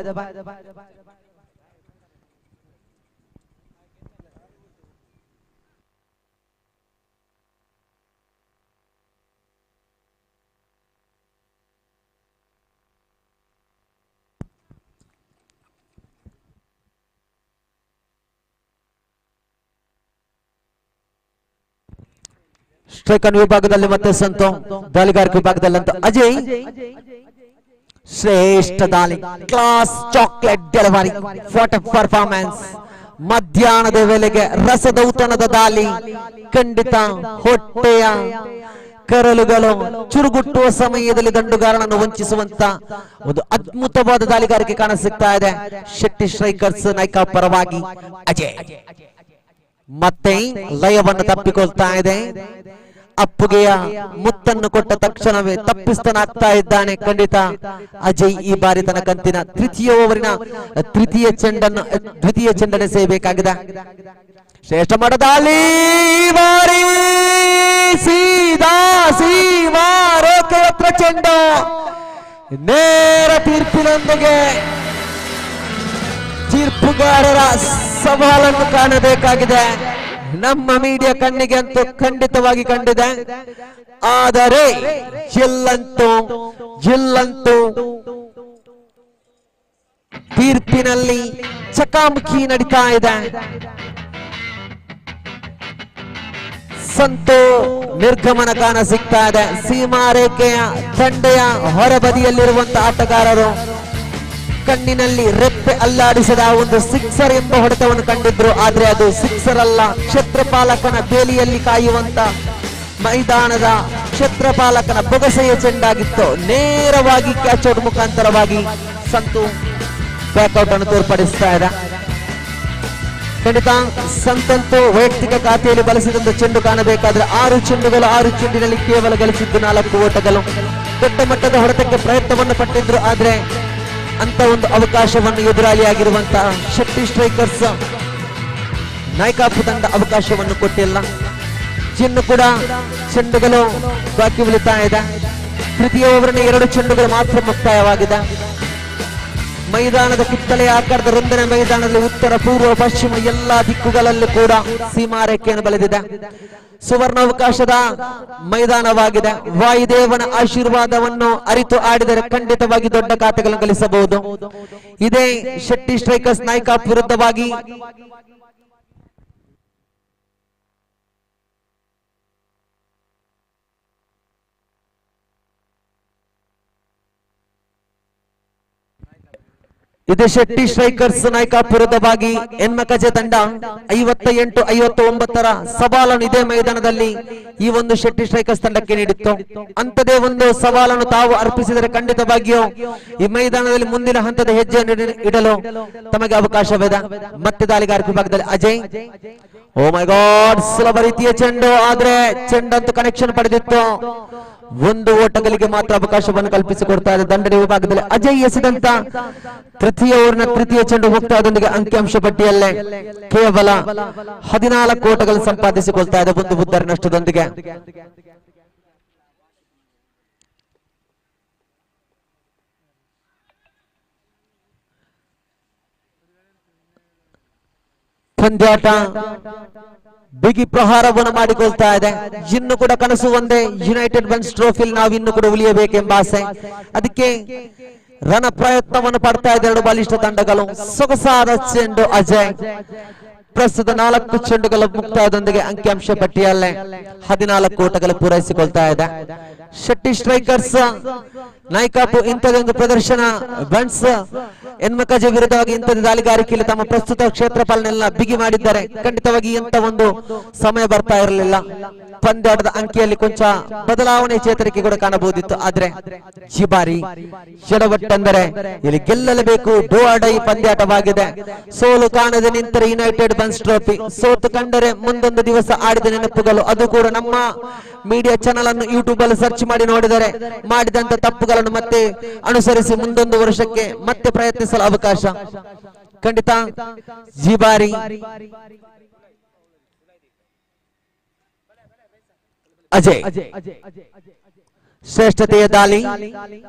ಸ್ಟ್ರೈಕರ್ ವಿಭಾಗದಲ್ಲಿ ಮತ್ತೆ ಸಂತು, ದಾಳಿಗಾರಿಕೆ ವಿಭಾಗದಲ್ಲಂತೂ ಅಜಯ್. ಶ್ರೇಷ್ಠ ದಾಳಿ, class chocolate delivery, what a performance. ಮಧ್ಯಾಹ್ನದ ವೇಳೆಗೆ ರಸದೌತಣದ ದಾಳಿ. ಖಂಡಿತ ಹೊಟ್ಟೆಯ ಕರಳುಗಳು ಚುರುಗುಟ್ಟುವ ಸಮಯದಲ್ಲಿ ದಂಡುಗಾರನನ್ನು ವಂಚಿಸುವಂತ ಒಂದು ಅದ್ಭುತವಾದ ದಾಳಿಗಾರಿಕೆ ಕಾಣಸಿಗ್ತಾ ಇದೆ ಶೆಟ್ಟಿ ಸ್ಟ್ರೈಕರ್ಸ್ ನಾಯ್ಕ ಪರವಾಗಿ. ಅಜಯ್ ಮತ್ತೆ ಲಯವನ್ನು ತಪ್ಪಿಕೊಳ್ತಾ ಇದೆ. ಅಪ್ಪುಗೆಯ ಮುತ್ತನ್ನು ಕೊಟ್ಟ ತಕ್ಷಣವೇ ತಪ್ಪಿಸ್ತನಾಗ್ತಾ ಇದ್ದಾನೆ. ಖಂಡಿತ ಅಜಯ್ ಈ ಬಾರಿ ತನ್ನ ಕಂತಿನ ತೃತೀಯ ಓವರಿನ ದ್ವಿತೀಯ ಚೆಂಡನ್ನು ಸೇಯಬೇಕಾಗಿದೆ. ಶ್ರೇಷ್ಠ ಮಡದಾಳಿ ಬಾರಿ ಸೀದಾ ಸೀಮಾ ರೇಖೆ ಹತ್ರ ಚೆಂಡು ನೇರ ತೀರ್ಪಿನೊಂದಿಗೆ ತೀರ್ಪುಗಾರರ ಸವಾಲನ್ನು ಕಾಣಬೇಕಾಗಿದೆ. ನಮ್ಮ ಮೀಡಿಯಾ ಕಣ್ಣಿಗೆ ಅಂತೂ ಖಂಡಿತವಾಗಿ ಕಂಡಿದೆ. ಆದರೆ ಎಲ್ಲಂತೂ ತೀರ್ಪಿನಲ್ಲಿ ಚಕಾಮುಖಿ ನಡೀತಾ ಇದೆ. ಸಂತು ನಿರ್ಗಮನ ಕಾಣ ಸಿಗ್ತಾ ಇದೆ. ಸೀಮಾರೇಖೆಯ ದಂಡೆಯ ಹೊರಬದಿಯಲ್ಲಿರುವಂತಹ ಆಟಗಾರರು ಕಣ್ಣಿನಲ್ಲಿ ರೆಪ್ಪೆ ಅಲ್ಲಾಡಿಸದ ಒಂದು ಸಿಕ್ಸರ್ ಎಂಬ ಹೊಡೆತವನ್ನು ಕಂಡಿದ್ರು. ಆದ್ರೆ ಅದು ಸಿಕ್ಸರ್ ಅಲ್ಲ, ಕ್ಷೇತ್ರಪಾಲಕನ ಬೇಲಿಯಲ್ಲಿ ಕಾಯುವಂತ ಮೈದಾನದ ಕ್ಷೇತ್ರಪಾಲಕನ ಬೊಗಸೆಯ ಚೆಂಡಾಗಿತ್ತು. ನೇರವಾಗಿ ಕ್ಯಾಚ್ ಔಟ್ ಮುಖಾಂತರವಾಗಿ ಸಂತು ಬ್ಯಾಕ್ಔಟ್ ಅನ್ನು ತೋರ್ಪಡಿಸ್ತಾ ಇದೆ. ಖಂಡಿತ ಸಂತಂತು ವೈಯಕ್ತಿಕ ಖಾತೆಯಲ್ಲಿ ಬಳಸಿದಂತ ಚೆಂಡು ಕಾಣಬೇಕಾದ್ರೆ 6 ಚೆಂಡುಗಳು, 6 ಚೆಂಡಿನಲ್ಲಿ ಕೇವಲ ಗಳಿಸಿದ್ದು 4 ಓಟಗಳು. ದೊಡ್ಡ ಮಟ್ಟದ ಹೊಡೆತಕ್ಕೆ ಪ್ರಯತ್ನವನ್ನು ಪಟ್ಟಿದ್ರು, ಆದ್ರೆ ಅಂತ ಒಂದು ಅವಕಾಶವನ್ನು ಎದುರಾಳಿಯಾಗಿರುವಂತಹ ಶೆಟ್ಟಿ ಸ್ಟ್ರೈಕರ್ಸ್ ನಾಯಕಾಪು ತಂಡ ಅವಕಾಶವನ್ನು ಕೊಟ್ಟಿಲ್ಲ. ಇನ್ನು ಕೂಡ ಚೆಂಡುಗಳು ಬಾಕಿ ಉಳಿತಾ ಇದೆ. ತೃತೀಯ ಓವರ್ನ 2 ಚೆಂಡುಗಳು ಮಾತ್ರ ಮುಕ್ತಾಯವಾಗಿದೆ. ಮೈದಾನದ ಕಿತ್ತಳೆಯ ಆಕಾರದ ರುಂದನೆ ಮೈದಾನದಲ್ಲಿ ಉತ್ತರ, ಪೂರ್ವ, ಪಶ್ಚಿಮ ಎಲ್ಲಾ ದಿಕ್ಕುಗಳಲ್ಲೂ ಕೂಡ ಸೀಮಾರೇಖೆಯನ್ನು ಬಳೆದಿದೆ. ಸುವರ್ಣಾವಕಾಶದ ಮೈದಾನವಾಗಿದೆ. ವಾಯುದೇವನ ಆಶೀರ್ವಾದವನ್ನು ಅರಿತು ಆಡಿದರೆ ಖಂಡಿತವಾಗಿ ದೊಡ್ಡ ಖಾತೆಗಳನ್ನು ಗಳಿಸಬಹುದು. ಇದೇ ಶೆಟ್ಟಿ ಸ್ಟ್ರೈಕರ್ಸ್ ನಾಯಕಾಪ್ ವಿರುದ್ಧವಾಗಿ ಇದು ಶೆಟ್ಟಿ ಸ್ಟ್ರೈಕರ್ಸ್ ನಾಯಕಾಪ್ ವಿರುದ್ಧವಾಗಿ ಹೆಣ್ಮಕಜೆ ತಂಡ 58-59 ಸವಾಲನ್ನು ಇದೇ ಮೈದಾನದಲ್ಲಿ ಈ ಒಂದು ಶೆಟ್ಟಿ ಸ್ಟ್ರೈಕರ್ಸ್ ತಂಡಕ್ಕೆ ನೀಡಿತ್ತು. ಅಂತದೇ ಒಂದು ಸವಾಲನ್ನು ತಾವು ಅರ್ಪಿಸಿದರೆ ಖಂಡಿತವಾಗಿಯೂ ಈ ಮೈದಾನದಲ್ಲಿ ಮುಂದಿನ ಹಂತದ ಹೆಜ್ಜೆಯನ್ನು ಇಡಲು ತಮಗೆ ಅವಕಾಶವಿದೆ. ಮತ್ತೆ ದಾಳಿಗಾರಿಕೆ ವಿಭಾಗದಲ್ಲಿ ಅಜಯ್, ಓ ಮೈ ಗಾಡ್, ಸುಲಭ ರೀತಿಯ ಚೆಂಡು, ಆದ್ರೆ ಚೆಂಡಂತೂ ಕನೆಕ್ಷನ್ ಪಡೆದಿತ್ತು. 1 ಓಟಗಳಿಗೆ ಮಾತ್ರ ಅವಕಾಶವನ್ನು ಕಲ್ಪಿಸಿಕೊಡ್ತಾ ಇದೆ. ದಂಡನೆ ವಿಭಾಗದಲ್ಲಿ ಅಜಯ್ ಎಸೆದಂತ ತೃತೀಯ ಓವರ್ನ ತೃತೀಯ ಚೆಂಡು ಮುಕ್ತಾಯದೊಂದಿಗೆ ಅಂಕಿಅಂಶ ಪಟ್ಟಿಯಲ್ಲೇ ಕೇವಲ 14 ಓಟಗಳು ಸಂಪಾದಿಸಿಕೊಳ್ತಾ ಇದೆ 1 ಉದ್ದರ ನಷ್ಟದೊಂದಿಗೆ. ಪಂದ್ಯಾಟ ಬಿಗಿ ಪ್ರಹಾರವನ್ನು ಮಾಡಿಕೊಳ್ತಾ ಇದೆ. ಇನ್ನು ಕೂಡ ಕನಸು ಒಂದೇ, ಯುನೈಟೆಡ್ ಬನ್ಸ್ ಟ್ರೋಫಿಲ್ ನಾವು ಇನ್ನು ಕೂಡ ಉಳಿಯಬೇಕೆಂಬ ಆಸೆ. ಅದಕ್ಕೆ ರಣ ಪ್ರಯತ್ನವನ್ನು ಪಡ್ತಾ ಇದೆ 2 ಬಲಿಷ್ಠ ತಂಡಗಳು. ಸೊಗಸಾದ ಚೆಂಡು ಅಜಯ್. ಪ್ರಸ್ತುತ 4 ಚೆಂಡುಗಳ ಮುಕ್ತಾಯದೊಂದಿಗೆ ಅಂಕಿಅಂಶ ಪಟ್ಟಿಯಲ್ಲೇ 14 ಓಟಗಳು ಪೂರೈಸಿಕೊಳ್ತಾ ಇದೆ. ಶೆಟ್ಟಿ ಸ್ಟ್ರೈಕರ್ಸ್ ನಾಯಕಾಪು ಇಂಥದೊಂದು ಪ್ರದರ್ಶನ ಬನ್ಸ್ ಹೆಣ್ಮಕಜೆ ವಿರುದ್ಧವಾಗಿ ಇಂಥದ್ದು ದಾಳಿಗಾರಿಕೆಯಲ್ಲಿ ತಮ್ಮ ಪ್ರಸ್ತುತ ಕ್ಷೇತ್ರಪಾಲನೆಲ್ಲ ಬಿಗಿ ಮಾಡಿದ್ದಾರೆ. ಖಂಡಿತವಾಗಿ ಇಂಥ ಒಂದು ಸಮಯ ಬರ್ತಾ ಇರಲಿಲ್ಲ. ಪಂದ್ಯಾಟದ ಅಂಕಿಯಲ್ಲಿ ಕೊಂಚ ಬದಲಾವಣೆ ಚೇತರಿಕೆ ಕೂಡ ಕಾಣಬಹುದಿತ್ತು. ಆದ್ರೆ ಈ ಬಾರಿ ಎಡವಟ್ಟೆಂದರೆ ಇಲ್ಲಿ ಗೆಲ್ಲಲೇಬೇಕು. ಡೋ ಆರ್ ಡೈ ಪಂದ್ಯಾಟವಾಗಿದೆ. ಸೋಲು ಕಾಣದೆ ನಿಂತರೆ ಯುನೈಟೆಡ್ ಬನ್ಸ್ ಟ್ರೋಫಿ, ಸೋತು ಕಂಡರೆ ಮುಂದೊಂದು ದಿವಸ ಆಡಿದ ನೆನಪುಗಳು. ಅದು ಕೂಡ ನಮ್ಮ ಮೀಡಿಯಾ ಚಾನಲ್ ಅನ್ನು ಯೂಟ್ಯೂಬ್ ಅಲ್ಲಿ ಸರ್ಚ್ ಮಾಡಿ ನೋಡಿದರೆ ಮಾಡಿದಂತ ತಪ್ಪುಗಳನ್ನು ಮತ್ತೆ ಅನುಸರಿಸಿ ಮುಂದೊಂದು ವರ್ಷಕ್ಕೆ ಮತ್ತೆ ಪ್ರಯತ್ನಿಸಲು ಅವಕಾಶ. ಖಂಡಿತ ಈ ಬಾರಿ ಅಜಯ್ ಶ್ರೇಷ್ಠತೆಯ ದಾಳಿ.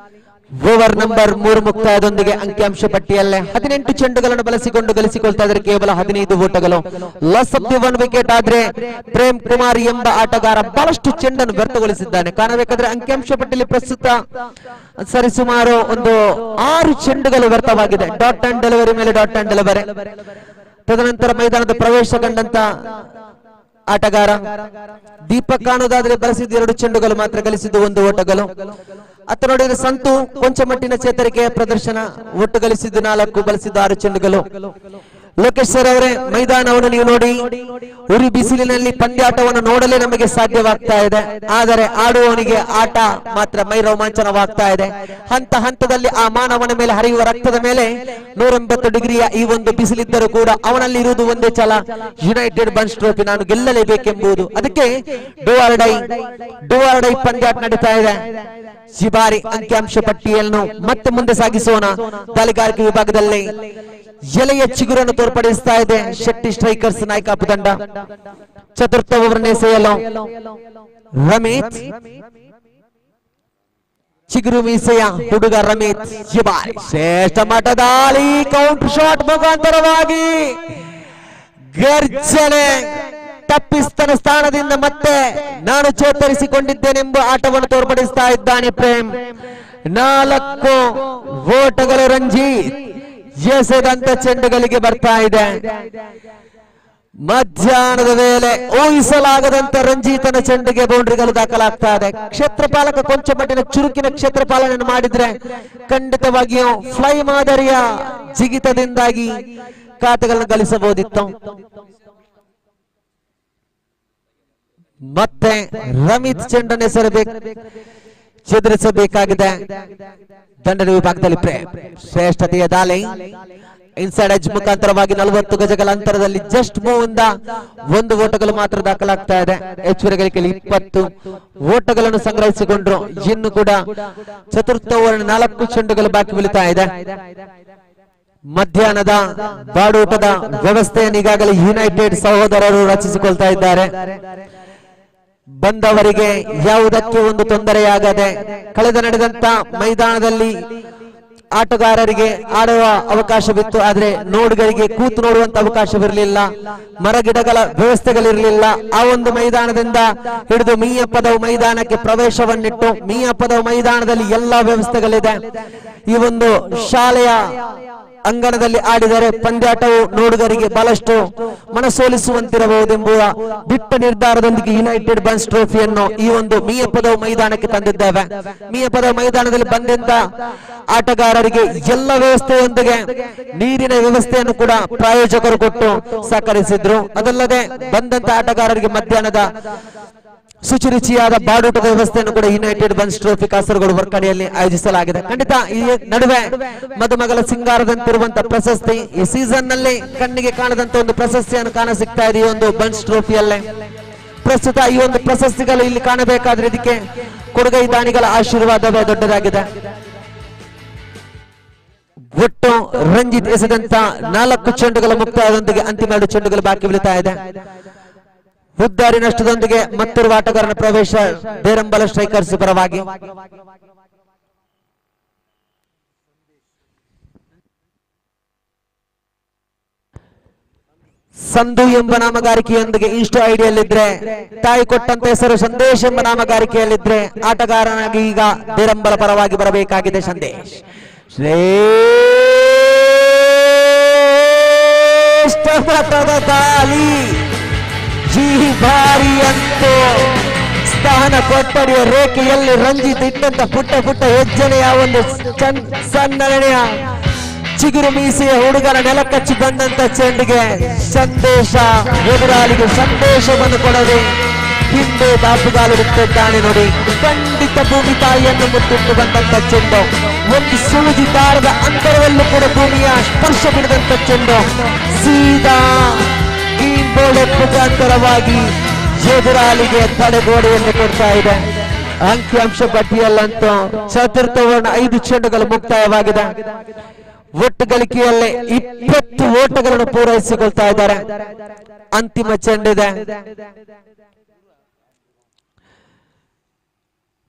ಓವರ್ ನಂಬರ್ 3 ಮುಕ್ತಾಯದೊಂದಿಗೆ ಅಂಕಿಅಂಶ ಪಟ್ಟಿಯಲ್ಲೇ 18 ಚೆಂಡುಗಳನ್ನು ಬಳಸಿಕೊಂಡು ಗಳಿಸಿಕೊಳ್ತಾ ಇದ್ದಾರೆ ಕೇವಲ 15 ಓಟಗಳು. Loss of the 1 wicket. ಆದ್ರೆ ಪ್ರೇಮ್ ಕುಮಾರ್ ಎಂಬ ಆಟಗಾರ ಬಹಳಷ್ಟು ಚೆಂಡನ್ನು ವ್ಯರ್ಥಗೊಳಿಸಿದ್ದಾನೆ. ಕಾಣಬೇಕಾದ್ರೆ ಅಂಕಿಅಂಶ ಪಟ್ಟಿಯಲ್ಲಿ ಪ್ರಸ್ತುತ ಸರಿಸುಮಾರು ಒಂದು 6 ಚೆಂಡುಗಳು ವ್ಯರ್ಥವಾಗಿದೆ. ಡಾಟ್ ಅಂಡ್ ಡೆಲಿವರಿ ಮೇಲೆ ಡಾಟ್ ಅಂಡ್ ಡೆಲಿವರಿ. ತದನಂತರ ಮೈದಾನದ ಪ್ರವೇಶ ಕಂಡಂತ ಆಟಗಾರ ದೀಪಕ್ ಕಾಣುವುದಾದ್ರೆ ಬಳಸಿದ 2 ಚೆಂಡುಗಳು ಮಾತ್ರ, ಗಳಿಸಿದ್ದು 1 ಓಟಗಳು. ಅತ್ತ ನೋಡಿದ್ರೆ ಸಂತು ಕೊಂಚ ಮಟ್ಟಿನ ಚೇತರಿಕೆಯ ಪ್ರದರ್ಶನ, ಒಟ್ಟು ಗಳಿಸಿದ್ದು 4, ಬಳಸಿದ್ದು 6 ಚೆಂಡುಗಳು. ಲೋಕೇಶ್ ಸರ್ ಅವರೇ, ಮೈದಾನವನ್ನು ನೀವು ನೋಡಿ, ಉರಿ ಬಿಸಿಲಿನಲ್ಲಿ ಪಂದ್ಯಾಟವನ್ನು ನೋಡಲೇ ನಮಗೆ ಸಾಧ್ಯವಾಗ್ತಾ ಇದೆ. ಆದರೆ ಆಡುವವನಿಗೆ ಆಟ ಮಾತ್ರ ಮೈ ರೋಮಾಂಚನವಾಗ್ತಾ ಇದೆ. ಹಂತ ಹಂತದಲ್ಲಿ ಆ ಮಾನವನ ಮೇಲೆ ಹರಿಯುವ ರಕ್ತದ ಮೇಲೆ 180 ಡಿಗ್ರಿಯ ಈ ಒಂದು ಬಿಸಿಲಿದ್ದರೂ ಕೂಡ ಅವನಲ್ಲಿ ಇರುವುದು ಒಂದೇ ಛಲ, ಯುನೈಟೆಡ್ ಬನ್ಸ್ ಟ್ರೋಫಿ ನಾನು ಗೆಲ್ಲಲೇಬೇಕೆಂಬುದು. ಅದಕ್ಕೆ ಡೋ ಆರ್ ಡೈ ಪಂದ್ಯಾಟ ನಡೀತಾ ಇದೆ. ಈ ಬಾರಿ ಅಂಕಿಅಂಶ ಪಟ್ಟಿಯನ್ನು ಮತ್ತೆ ಮುಂದೆ ಸಾಗಿಸೋಣ. ದಾಳಿಗಾರಿಕೆ ವಿಭಾಗದಲ್ಲಿ ಎಲೆಯ ಚಿಗುರನ್ನು ತೋರ್ಪಡಿಸ್ತಾ ಇದೆ ಶೆಟ್ಟಿ ಸ್ಟ್ರೈಕರ್ಸ್ ನಾಯಕಾಪು ತಂಡ. ಚತುರ್ಥ ಓವರ್ ಎಸೆಯಲು ರಮೇಶ್, ಚಿಗುರು ಮೀಸೆಯ ಹುಡುಗ ರಮೇಶ್ ಈ ಬಾರಿ ಶ್ರೇಷ್ಠ ಮಟ್ಟದ ದಾಳಿ. ಕೌಂಟರ್ ಶಾಟ್ ಮುಖಾಂತರವಾಗಿ ಗರ್ಜನೆ. ತಪ್ಪಿಸ್ತನ ಸ್ಥಾನದಿಂದ ಮತ್ತೆ ನಾನು ಚೇತರಿಸಿಕೊಂಡಿದ್ದೇನೆಂಬ ಆಟವನ್ನು ತೋರ್ಪಡಿಸ್ತಾ ಇದ್ದಾನೆ ಪ್ರೇಮ್. 4 ಓಟಗಳು ರಂಜಿತ್ ಎಸೆದಂತ ಚೆಂಡುಗಳಿಗೆ ಬರ್ತಾ ಇದೆ. ಮಧ್ಯಾಹ್ನದ ವೇಳೆ ಊಹಿಸಲಾಗದಂತ ರಂಜಿತನ ಚೆಂಡಿಗೆ ಬೌಂಡ್ರಿಗಳು ದಾಖಲಾಗ್ತಾ ಇದೆ. ಕ್ಷೇತ್ರಪಾಲಕ ಕೊಂಚ ಮಟ್ಟಿನ ಚುರುಕಿನ ಕ್ಷೇತ್ರಪಾಲನೆಯನ್ನು ಮಾಡಿದ್ರೆ ಖಂಡಿತವಾಗಿಯೂ ಫ್ಲೈ ಮಾದರಿಯ ಜಿಗಿತದಿಂದಾಗಿ ಖಾತೆಗಳನ್ನು ಗಳಿಸಬಹುದಿತ್ತು. ಮತ್ತೆ ರಮಿತ್ ಚೆಂಡನ್ನು ಎದುರಿಸಬೇಕಾಗಿದೆ. ದಂಡನೆ ವಿಭಾಗದಲ್ಲಿ ಶ್ರೇಷ್ಠತೆಯ ದಾಳಿ ಇನ್ಸೈಡ್ ಎಡ್ಜ್ ಮುಖಾಂತರವಾಗಿ 40 ಗಜಗಳ ಅಂತರದಲ್ಲಿ ಜಸ್ಟ್ ಮೂವ್ ಇಂದ 1 ಓಟಗಳು ಮಾತ್ರ ದಾಖಲಾಗ್ತಾ ಇದೆ. ಹೆಚ್ಚುವರಿ ಗಳಿಕೆಯಲ್ಲಿ 20 ಓಟಗಳನ್ನು ಸಂಗ್ರಹಿಸಿಕೊಂಡ್ರು. ಇನ್ನು ಕೂಡ ಚತುರ್ಥ ಓವರ್ 4 ಚೆಂಡುಗಳು ಬಾಕಿ ಉಳಿತಾ ಇದೆ. ಮಧ್ಯಾಹ್ನದ ಬಾಡೂಟದ ವ್ಯವಸ್ಥೆಯನ್ನು ಈಗಾಗಲೇ ಯುನೈಟೆಡ್ ಸಹೋದರರು ರಚಿಸಿಕೊಳ್ತಾ ಇದ್ದಾರೆ. ಬಂದವರಿಗೆ ಯಾವುದಕ್ಕೆ ಒಂದು ತೊಂದರೆಯಾಗದೆ ಕಳೆದ ನಡೆದಂತ ಮೈದಾನದಲ್ಲಿ ಆಟಗಾರರಿಗೆ ಆಡುವ ಅವಕಾಶವಿತ್ತು, ಆದ್ರೆ ನೋಡುಗರಿಗೆ ಕೂತು ನೋಡುವಂತ ಅವಕಾಶವಿರಲಿಲ್ಲ. ಮರಗಿಡಗಳ ವ್ಯವಸ್ಥೆಗಳಿರಲಿಲ್ಲ. ಆ ಒಂದು ಮೈದಾನದಿಂದ ಹಿಡಿದು ಮೀಯಪ್ಪದವು ಮೈದಾನಕ್ಕೆ ಪ್ರವೇಶವನ್ನಿಟ್ಟು ಮೀಯಪ್ಪದವು ಮೈದಾನದಲ್ಲಿ ಎಲ್ಲಾ ವ್ಯವಸ್ಥೆಗಳಿದೆ. ಈ ಒಂದು ಶಾಲೆಯ ಅಂಗಣದಲ್ಲಿ ಆಡಿದರೆ ಪಂದ್ಯಾಟವು ನೋಡುಗರಿಗೆ ಬಹಳಷ್ಟು ಮನಸೋಲಿಸುವಂತಿರಬಹುದೆಂಬುವ ದಿಟ್ಟ ನಿರ್ಧಾರದೊಂದಿಗೆ ಯುನೈಟೆಡ್ ಬನ್ಸ್ ಟ್ರೋಫಿಯನ್ನು ಈ ಒಂದು ಮೀಯಪ್ಪದವು ಮೈದಾನಕ್ಕೆ ತಂದಿದ್ದೇವೆ. ಮೀಯಪ್ಪದವು ಮೈದಾನದಲ್ಲಿ ಬಂದಂತ ಆಟಗಾರರಿಗೆ ಎಲ್ಲ ವ್ಯವಸ್ಥೆಯೊಂದಿಗೆ ನೀರಿನ ವ್ಯವಸ್ಥೆಯನ್ನು ಕೂಡ ಪ್ರಾಯೋಜಕರು ಕೊಟ್ಟು ಸಹಕರಿಸಿದ್ರು. ಅದಲ್ಲದೆ ಬಂದಂತ ಆಟಗಾರರಿಗೆ ಮಧ್ಯಾಹ್ನದ ಶುಚಿರುಚಿಯಾದ ಬಾಡೂಟದ ವ್ಯವಸ್ಥೆಯನ್ನು ಕೂಡ ಯುನೈಟೆಡ್ ಬನ್ಸ್ ಟ್ರೋಫಿ ಕಾಸರಗೋಡು ವರ್ಕಡಿಯಲ್ಲಿ ಆಯೋಜಿಸಲಾಗಿದೆ. ಖಂಡಿತ ಈ ನಡುವೆ ಮದುಮಗಳ ಸಿಂಗಾರದಂತಿರುವಂತಹ ಪ್ರಶಸ್ತಿ ಈ ಸೀಸನ್ ನಲ್ಲಿ ಕಣ್ಣಿಗೆ ಕಾಣದಂತ ಒಂದು ಪ್ರಶಸ್ತಿಯನ್ನು ಕಾಣ ಸಿಗ್ತಾ ಇದೆ ಈ ಒಂದು ಬನ್ಸ್ ಟ್ರೋಫಿಯಲ್ಲೇ. ಪ್ರಸ್ತುತ ಈ ಒಂದು ಪ್ರಶಸ್ತಿಗಳು ಇಲ್ಲಿ ಕಾಣಬೇಕಾದ್ರೆ ಇದಕ್ಕೆ ಕೊಡುಗೈ ದಾನಿಗಳ ಆಶೀರ್ವಾದವೇ ದೊಡ್ಡದಾಗಿದೆ. ಒಟ್ಟು ರಂಜಿತ್ ಎಸೆದಂತ 4 ಚೆಂಡುಗಳ ಮುಕ್ತಾಯದೊಂದಿಗೆ ಅಂತಿಮ 2 ಚೆಂಡುಗಳು ಬಾಕಿ ಉಳಿತಾ ಇದೆ. ಉದ್ದಾರಿ ನಷ್ಟದೊಂದಿಗೆ ಮತ್ತಿರುವ ಆಟಗಾರನ ಪ್ರವೇಶ ದೇರಂಬಲ ಸ್ಟ್ರೈಕರ್ಸ್ ಪರವಾಗಿ. ಸಂಧು ಎಂಬ ನಾಮಗಾರಿಕೆಯೊಂದಿಗೆ ಇನ್ಸ್ಟಾ ಐಡಿಯಲ್ಲಿದ್ರೆ, ತಾಯಿ ಕೊಟ್ಟಂತ ಹೆಸರು ಸಂದೇಶ್ ಎಂಬ ನಾಮಗಾರಿಕೆಯಲ್ಲಿದ್ರೆ ಆಟಗಾರನಾಗಿ ಈಗ ದೇರಂಬಲ ಪರವಾಗಿ ಬರಬೇಕಾಗಿದೆ ಸಂದೇಶ್. ಶ್ರೇಷ್ಠ ಮಟ್ಟದ ದಾಳಿ ಈ ಬಾರಿ ಅಂತೂ ಸ್ಥಾನ ಕೊಠಡಿಯ ರೇಖೆಯಲ್ಲಿ ರಂಜಿತ್ ಇಟ್ಟಂತ ಪುಟ್ಟ ಪುಟ್ಟ ಹೆಜ್ಜನೆಯ ಒಂದು ಸಣ್ಣನೆಯ ಚಿಗುರು ಮೀಸೆಯ ಹುಡುಗನ ನೆಲಕಚ್ಚಿ ಬಂದಂತ ಚೆಂಡಿಗೆ ಸಂದೇಶ ಎದುರಾಳಿಗೆ ಸಂದೇಶವನ್ನು ಕೊಡದೆ ಹಿಂದೆ ದಾಪುಗಾಲಿರುತ್ತಿದ್ದಾನೆ ನೋಡಿ. ಖಂಡಿತ ಭೂಮಿ ತಾಯಿಯನ್ನು ಮುತ್ತಿಟ್ಟು ಬಂದಂತ ಚೆಂಡು, ಒಂದು ಸೂಜಿ ದಾರದ ಅಂತರದಲ್ಲೂ ಕೂಡ ಭೂಮಿಯ ಸ್ಪರ್ಶ ಬಿಡದಂತ ಚೆಂಡು ಸೀದಾ ಈ ಗೋಡೆ ಮುಖಾಂತರವಾಗಿ ಎದುರಾಳಿಗೆ ತಡೆಗೋಡೆಯನ್ನು ಕೊಡ್ತಾ ಇದೆ. ಅಂಕಿಅಂಶ ಪಟ್ಟಿಯಲ್ಲಂತೂ ಚತುರ್ಥ ಓವರ್ನ 5 ಚೆಂಡುಗಳು ಮುಕ್ತಾಯವಾಗಿದೆ. ಒಟ್ಟು ಗಳಿಕೆಯಲ್ಲೇ 20 ಓಟಗಳನ್ನು ಪೂರೈಸಿಕೊಳ್ತಾ ಇದ್ದಾರೆ. ಅಂತಿಮ ಚೆಂಡಿದೆ.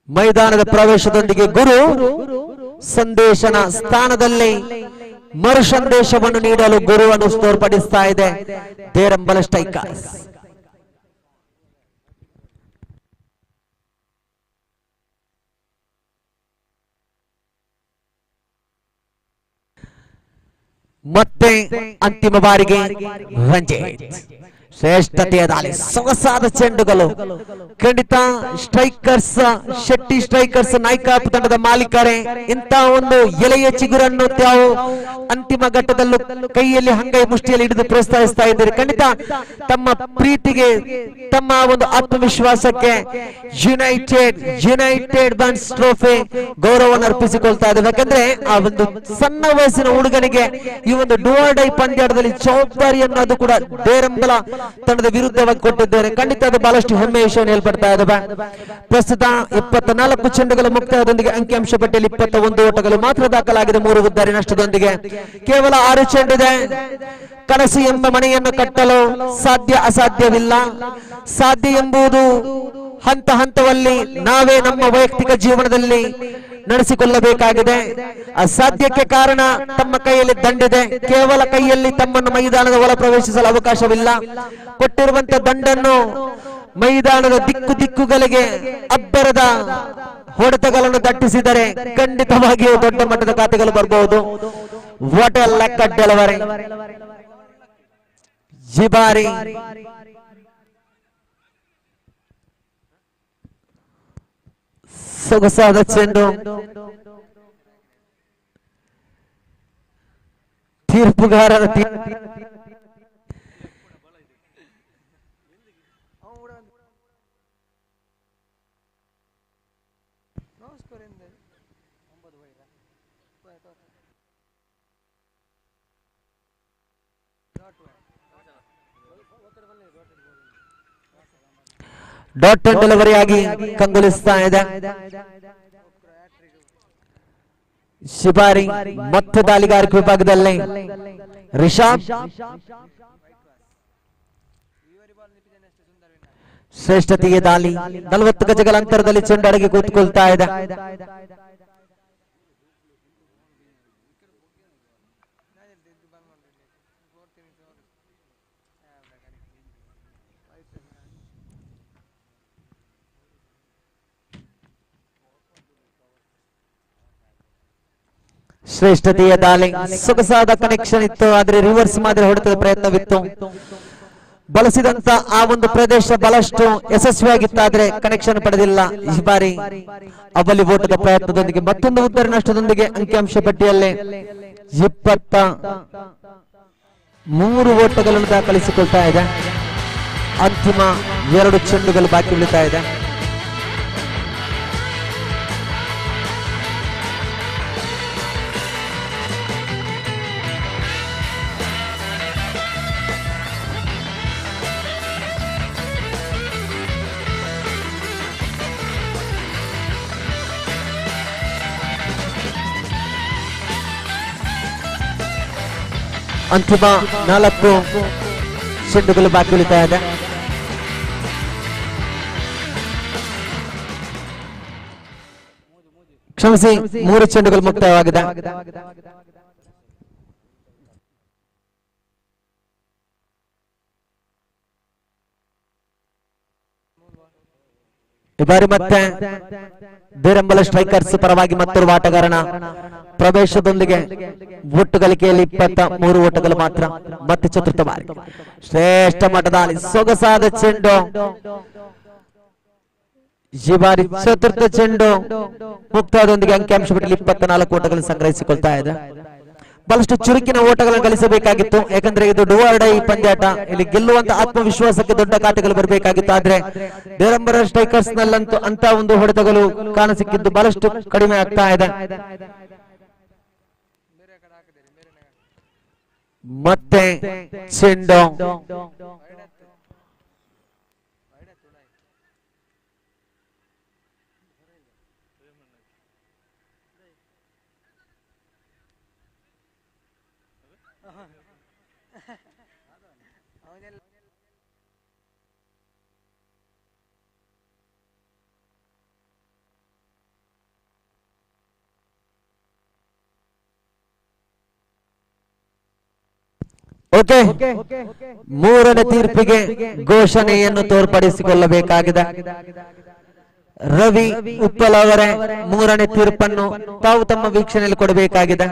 ಮೈದಾನದ ಪ್ರವೇಶದೊಂದಿಗೆ ಗುರು ಸಂದೇಶನ ಸ್ಥಾನದಲ್ಲಿ ಮರು ಸಂದೇಶವನ್ನು ನೀಡಲು ಗುರುವನ್ನು ತೋರ್ಪಡಿಸ್ತಾ ಇದೆ ದೇರಂಬಲ ಸ್ಟ್ರೈಕರ್ಸ್. ಮತ್ತೆ ಅಂತಿಮ ಬಾರಿಗೆ ರಂಜಿತ್ ಶ್ರೇಷ್ಠತೆಯ ದಾಳಿ, ಸೊಗಸಾದ ಚೆಂಡುಗಳು. ಖಂಡಿತ ಸ್ಟ್ರೈಕರ್ಸ್ ಶೆಟ್ಟಿ ಸ್ಟ್ರೈಕರ್ಸ್ ನಾಯಕ ತಂಡದ ಮಾಲೀಕರೇ ಇಂತ ಒಂದು ಎಲೆಯ ಚಿಗುರನ್ನು ತಾವು ಅಂತಿಮ ಘಟ್ಟದಲ್ಲೂ ಕೈಯಲ್ಲಿ ಹಂಗೈ ಮುಷ್ಟಿಯಲ್ಲಿ ಹಿಡಿದು ಪ್ರೋತ್ಸಾಹಿಸ್ತಾ ಇದ್ದೀರಿ. ಖಂಡಿತ ತಮ್ಮ ಪ್ರೀತಿಗೆ ತಮ್ಮ ಒಂದು ಆತ್ಮವಿಶ್ವಾಸಕ್ಕೆ ಯುನೈಟೆಡ್ ಬನ್ಸ್ ಟ್ರೋಫಿ ಗೌರವವನ್ನು ಅರ್ಪಿಸಿಕೊಳ್ತಾ ಇದೆ. ಯಾಕಂದ್ರೆ ಆ ಒಂದು ಸಣ್ಣ ವಯಸ್ಸಿನ ಹುಡುಗನಿಗೆ ಈ ಒಂದು ಡೂ ಆರ್ ಡೈ ಪಂದ್ಯಾಟದಲ್ಲಿ ಜವಾಬ್ದಾರಿಯನ್ನು ಅದು ಕೂಡ ದೇರಂಬಲ ತಂಡದ ವಿರುದ್ಧವಾಗಿ ಕೊಟ್ಟಿದ್ದಾರೆ. ಖಂಡಿತ ಅದು ಬಹಳಷ್ಟು ಹೆಮ್ಮೆಯ ವಿಷಯವನ್ನು ಹೇಳ್ಪಡ್ತಾ ಇದ್ದಾವೆ. ಪ್ರಸ್ತುತ 24 ಚೆಂಡುಗಳ ಮುಕ್ತಾಯದೊಂದಿಗೆ ಅಂಕಿಅಂಶ ಪಟ್ಟಿಯಲ್ಲಿ 21 ಓಟಗಳು ಮಾತ್ರ ದಾಖಲಾಗಿದೆ. 3 ಉದ್ದಾರಿ ನಷ್ಟದೊಂದಿಗೆ ಕೇವಲ 6 ಚೆಂಡಿದೆ. ಕನಸು ಎಂಬ ಮನೆಯನ್ನು ಕಟ್ಟಲು ಸಾಧ್ಯ ಅಸಾಧ್ಯವಿಲ್ಲ. ಸಾಧ್ಯ ಎಂಬುದು ಹಂತ ಹಂತದಲ್ಲಿ ನಾವೇ ನಮ್ಮ ವೈಯಕ್ತಿಕ ಜೀವನದಲ್ಲಿ ನಡೆಸಿಕೊಳ್ಳಬೇಕಾಗಿದೆ. ಅಸಾಧ್ಯಕ್ಕೆ ಕಾರಣ ತಮ್ಮ ಕೈಯಲ್ಲಿ ದಂಡಿದೆ. ಕೇವಲ ಕೈಯಲ್ಲಿ ತಮ್ಮನ್ನು ಮೈದಾನದ ಒಳ ಪ್ರವೇಶಿಸಲು ಅವಕಾಶವಿಲ್ಲ. ಕೊಟ್ಟಿರುವಂತಹ ದಂಡನ್ನು ಮೈದಾನದ ದಿಕ್ಕುಗಳಿಗೆ ಅಬ್ಬರದ ಹೊಡೆತಗಳನ್ನು ದಟ್ಟಿಸಿದರೆ ಖಂಡಿತವಾಗಿಯೂ ದೊಡ್ಡ ಮಟ್ಟದ ಖಾತೆಗಳು ಬರಬಹುದು. ವಾಟ್ ಎ ಲೆಕ್ಕ ಡೆಲಿವರಿ. ಈ ಬಾರಿ ಸೊಗಸಾದ ಚೆಂಡು ತೀರ್ಪುಗಾರರ ಡಾಟ್ ಅಂಡ್ ಡೆಲಿವರಿ ಆಗಿ ಕಂಗೊಳಿಸ್ತಾ ಇದೆ. ಶಿಬಾರಿ ಮತ್ತೆ ದಾಳಿಗಾರಿಕೆ ವಿಭಾಗದಲ್ಲಿ ರಿಷಾಬ್ ಶ್ರೇಷ್ಠತೆಗೆ ದಾಳಿ 40 ಗಜಗಳ ಅಂತರದಲ್ಲಿ ಚೆಂಡು ಅಡಗಿ ಕೂತ್ಕೊಳ್ತಾ ಇದೆ. ಶ್ರೇಷ್ಠತೆಯ ದಾಳಿ ಸೊಗಸಾದ ಕನೆಕ್ಷನ್ ಇತ್ತು, ಆದ್ರೆ ರಿವರ್ಸ್ ಮಾದರಿ ಹೊಡೆತದ ಪ್ರಯತ್ನವಿತ್ತು. ಬಳಸಿದಂತ ಆ ಒಂದು ಪ್ರದೇಶ ಬಹಳಷ್ಟು ಯಶಸ್ವಿಯಾಗಿತ್ತಾದ್ರೆ ಕನೆಕ್ಷನ್ ಪಡೆದಿಲ್ಲ. ಈ ಬಾರಿ ಅವಲಿ ಓಟದ ಪ್ರಯತ್ನದೊಂದಿಗೆ ಮತ್ತೊಂದು ಉತ್ತರ ನಷ್ಟದೊಂದಿಗೆ ಅಂಕಿಅಂಶ ಪಟ್ಟಿಯಲ್ಲಿ 23 ಓಟಗಳನ್ನು ದಾಖಲಿಸಿಕೊಳ್ತಾ ಇದೆ. ಅಂತಿಮ 2 ಚೆಂಡುಗಳು ಬಾಕಿ ಉಳಿತಾ ಇದೆ. ಅಂತಿಮ 4 ಚೆಂಡುಗಳು ಬಾಕಿ ಉಳಿತಾ ಇದೆ. ಕ್ಷಮಿಸಿ, 3 ಚೆಂಡುಗಳು ಮುಕ್ತಾಯವಾಗಿದೆ. ಈ ಬಾರಿ ಮತ್ತೆ ಬೇರಂಬಲ ಸ್ಟ್ರೈಕರ್ಸ್ ಪರವಾಗಿ ಮತ್ತೊಬ್ಬ ಆಟಗಾರನ ಪ್ರವೇಶದೊಂದಿಗೆ ಒಟ್ಟು ಗಳಿಕೆಯಲ್ಲಿ 23 ಓಟಗಳು ಮಾತ್ರ. ಮತ್ತೆ ಚತುರ್ಥ ಬಾರಿ ಶ್ರೇಷ್ಠ ಮಟ್ಟದ ಸೊಗಸಾದ ಚೆಂಡು. ಈ ಬಾರಿ ಚತುರ್ಥ ಚೆಂಡು ಮುಕ್ತಾಯದೊಂದಿಗೆ ಅಂಕಿಅಂಶ ಪಟ್ಟಿಯಲ್ಲಿ 24 ಓಟಗಳನ್ನು ಸಂಗ್ರಹಿಸಿಕೊಳ್ತಾ ಇದೆ. ಬಹಳಷ್ಟು ಚುರುಕಿನ ಓಟಗಳನ್ನು ಗಳಿಸಬೇಕಾಗಿತ್ತು, ಯಾಕಂದ್ರೆ ಇದು ಡೂ ಆರ್ ಡೈ ಪಂದ್ಯಾಟ. ಇಲ್ಲಿ ಗೆಲ್ಲುವಂತ ಆತ್ಮವಿಶ್ವಾಸಕ್ಕೆ ದೊಡ್ಡ ಖಾತೆಗಳು ಬರಬೇಕಾಗಿತ್ತು. ಆದ್ರೆ ಬೇರಂಬರ ಸ್ಟ್ರೈಕರ್ಸ್ ನಲ್ಲಂತೂ ಅಂತ ಒಂದು ಹೊಡೆತಗಳು ಕಾಣಸಿಕ್ಕಿದ್ದು ಬಹಳಷ್ಟು ಕಡಿಮೆ ಆಗ್ತಾ ಇದೆ. ಮತ್ತೆ ಚೆಂಡು ಓಕೆ, 3ನೇ ತೀರ್ಪಿಗೆ ಘೋಷಣೆಯನ್ನು ತೋರ್ಪಡಿಸಿಕೊಳ್ಳಬೇಕಾಗಿದೆ. ರವಿ ಉಪ್ಪಲ್ ಅವರೇ 3ನೇ ತೀರ್ಪನ್ನು ತಾವು ತಮ್ಮ ವೀಕ್ಷಣೆಯಲ್ಲಿ ಕೊಡಬೇಕಾಗಿದೆ.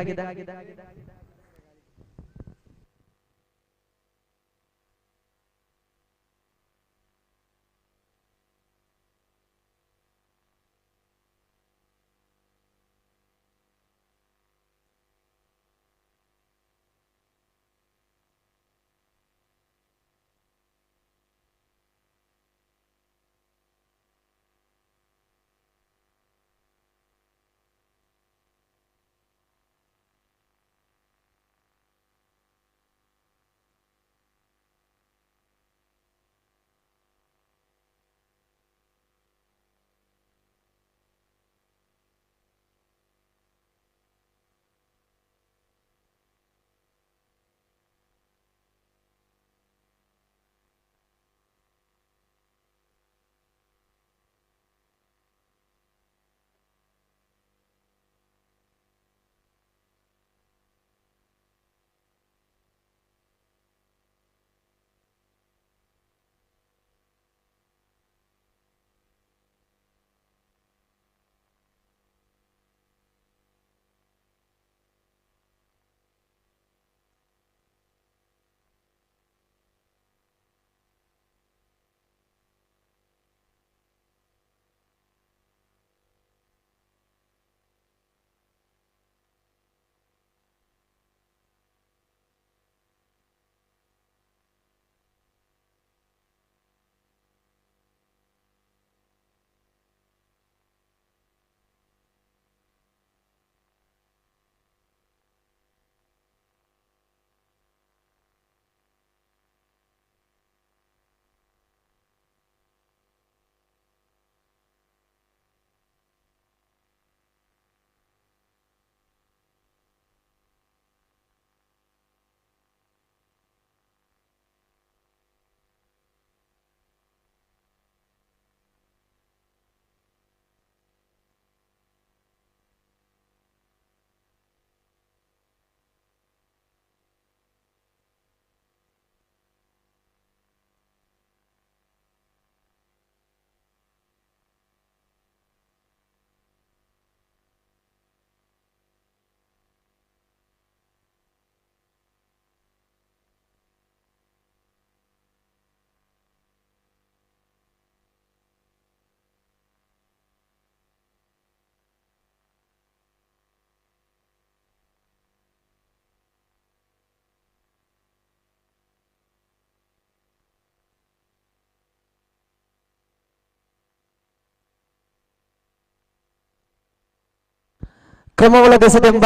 ಕ್ರಮವೊಳಗಿಸದೆಂಬ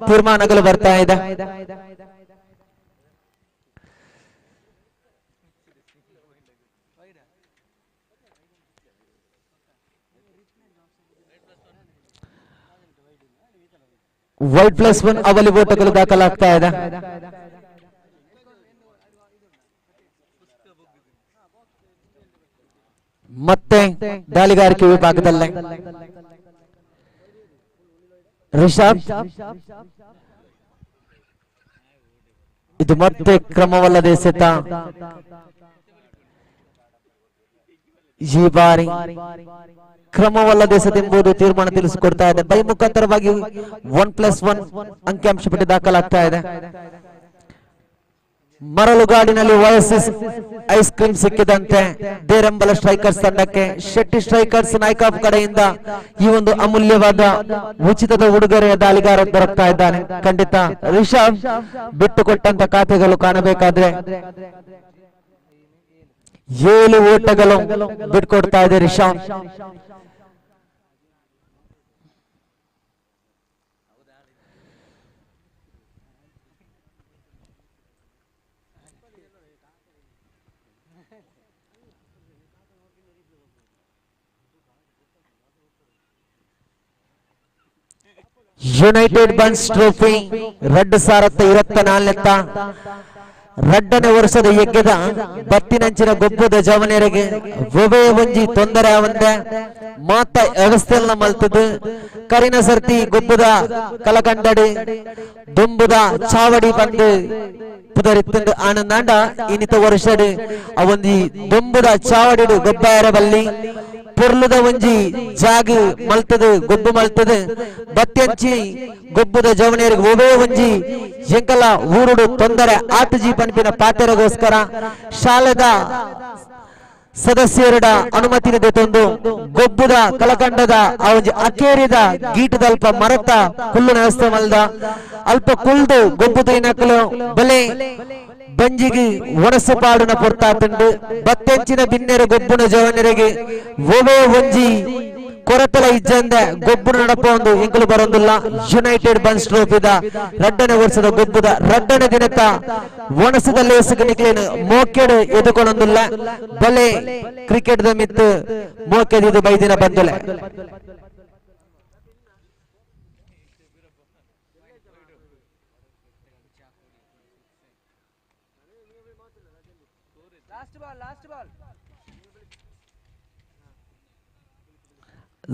ತೀರ್ಮಾನಗಳು ಬರ್ತಾ ಇದೆ. Y+1 ಅವಲಿ ಓಟಗಳು ದಾಖಲಾಗ್ತಾ ಇದೆ. ಮತ್ತೆ ದಾಳಿಗಾರಿಕೆ ವಿಭಾಗದಲ್ಲೇ ರಿಷಬ್, ಇದು ಮತ್ತೆ ಕ್ರಮವಲ್ಲದೆ ಎಸೆತ. ಈ ಬಾರಿ ಕ್ರಮವಲ್ಲದೆ ಎಸೆತೆಂಬುದು ತೀರ್ಮಾನ ತಿಳಿಸಿಕೊಡ್ತಾ ಇದೆ. ಬೈ ಮುಖಾಂತರವಾಗಿ 1+1 ಅಂಕಿಅಂಶ ಪಟ್ಟಿ ದಾಖಲಾಗ್ತಾ ಇದೆ. ಮರಳುಗಾಡಿನಲ್ಲಿ ಓಯಸಿಸ್ ಐಸ್ ಕ್ರೀಮ್ ಸಿಕ್ಕಿದಂತೆ ದೇರಂಬಲ ಸ್ಟ್ರೈಕರ್ಸ್ ತಂಡಕ್ಕೆ ಶೆಟ್ಟಿ ಸ್ಟ್ರೈಕರ್ಸ್ ನಾಯ್ಕಾಪ್ ಕಡೆಯಿಂದ ಈ ಒಂದು ಅಮೂಲ್ಯವಾದ ಉಚಿತದ ಉಡುಗೊರೆಯ ದಾಳಿಗಾರ ದೊರಕ್ತಾ ಇದ್ದಾನೆ. ಖಂಡಿತ ರಿಷಬ್ ಬಿಟ್ಟುಕೊಟ್ಟಂತ ಖಾತೆಗಳು ಕಾಣಬೇಕಾದ್ರೆ 7 ಓಟಗಳು ಬಿಟ್ಕೊಡ್ತಾ ಇದೆ ರಿಷಬ್. ಯುನೈಟೆಡ್ ಬನ್ಸ್ ಟ್ರೋಫಿ 2024 ರಡ್ಡನೇ ವರ್ಷದ ಯಜ್ಞದ ಬತ್ತಿನಂಚಿನ ಗೊಬ್ಬದ ಜವನೆರೆಗೆ ಒಬೆ ಒಂಜಿ ತೊಂದರೆ ಒಂದೆ ಮಾತ ವ್ಯವಸ್ಥೆಲ್ಲ ಮಲ್ತದು ಕರಿನ ಸರ್ತಿ ಗೊಬ್ಬದ ಕಲಕಂಡಡಿ ದುಂಬುದ ಚಾವಡಿ ಬಂದು ಪುದರಿತ್ತಂದು ಆನಂದಾಂಡ ಇನ್ನಿತ ವರ್ಷಡ್ ಅವೊಂದಿ ದುಂಬುದ ಚಾವಡಿ ಗೊಬ್ಬರ ಬಲ್ಲಿ ಪೊರ್ಲುದ ಒಂಜಿ ಜಾಗ ಮಲ್ತದು ಗೊಬ್ಬು ಮಲ್ತದು ಬತ್ತೆಂಚಿ ಗೊಬ್ಬದ ಜವನೇರಿಗೆ ಒಬೇ ಒಂಜಿ ಎಂಕಲ ಊರುಡು ತೊಂದರೆ ಆತಜಿ ಪನ್ಪಿನ ಪಾತೆರಗೋಸ್ಕರ ಶಾಲೆದ ಸದಸ್ಯರ ಅನುಮತಿನಿದೆ ತಂದು ಗೊಬ್ಬದ ಕಲಕಂಡದ ಆ ಒಂಜಿ ಅಕೇರಿದ ಗೀಟದಲ್ಪ ಮರತ ಕುಲ್ಲು ವ್ಯವಸ್ಥೆ ಮಲ್ದ ಅಲ್ಪ ಕುಲ್ದು ಗೊಬ್ಬದ ಇನಕಲು ಬಲೆ ಬಂಜಿಗಿ ಒಣಸಪಾಡುನ ಪೊರ್ತಾತಂಡು ಬತ್ತೆಂಚಿನ ಬಿನ್ನೆರ ಗೊಬ್ಬುನ ಜವನರಿಗೆ ಒಬೇ ಒಂಜಿ ಕೊರತಲ ಇಜ್ಜಂದ ಗೊಬ್ಬು ನಡಪ ಒಂದು ಎಂಕಲು ಬರೊಂದಿಲ್ಲ. ಯುನೈಟೆಡ್ ಬನ್ಸ್ ಟ್ರೋಫಿದ 2ನೇ ವರ್ಷದ ಗೊಬ್ಬುದ 2ನೇ ದಿನಕ್ಕ ಒಣಸದಲ್ಲಿ ಎಸಗನಿಕ್ಲೇನು ಮೋಕೆಡು ಎದುಕೊಳೊಂದಿಲ್ಲ. ಬಲೆ ಕ್ರಿಕೆಟ್ ದ ಮಿತ್ತು ಮೋಕೆದಿದು ಬೈದಿನ ಬಂದಲೆ.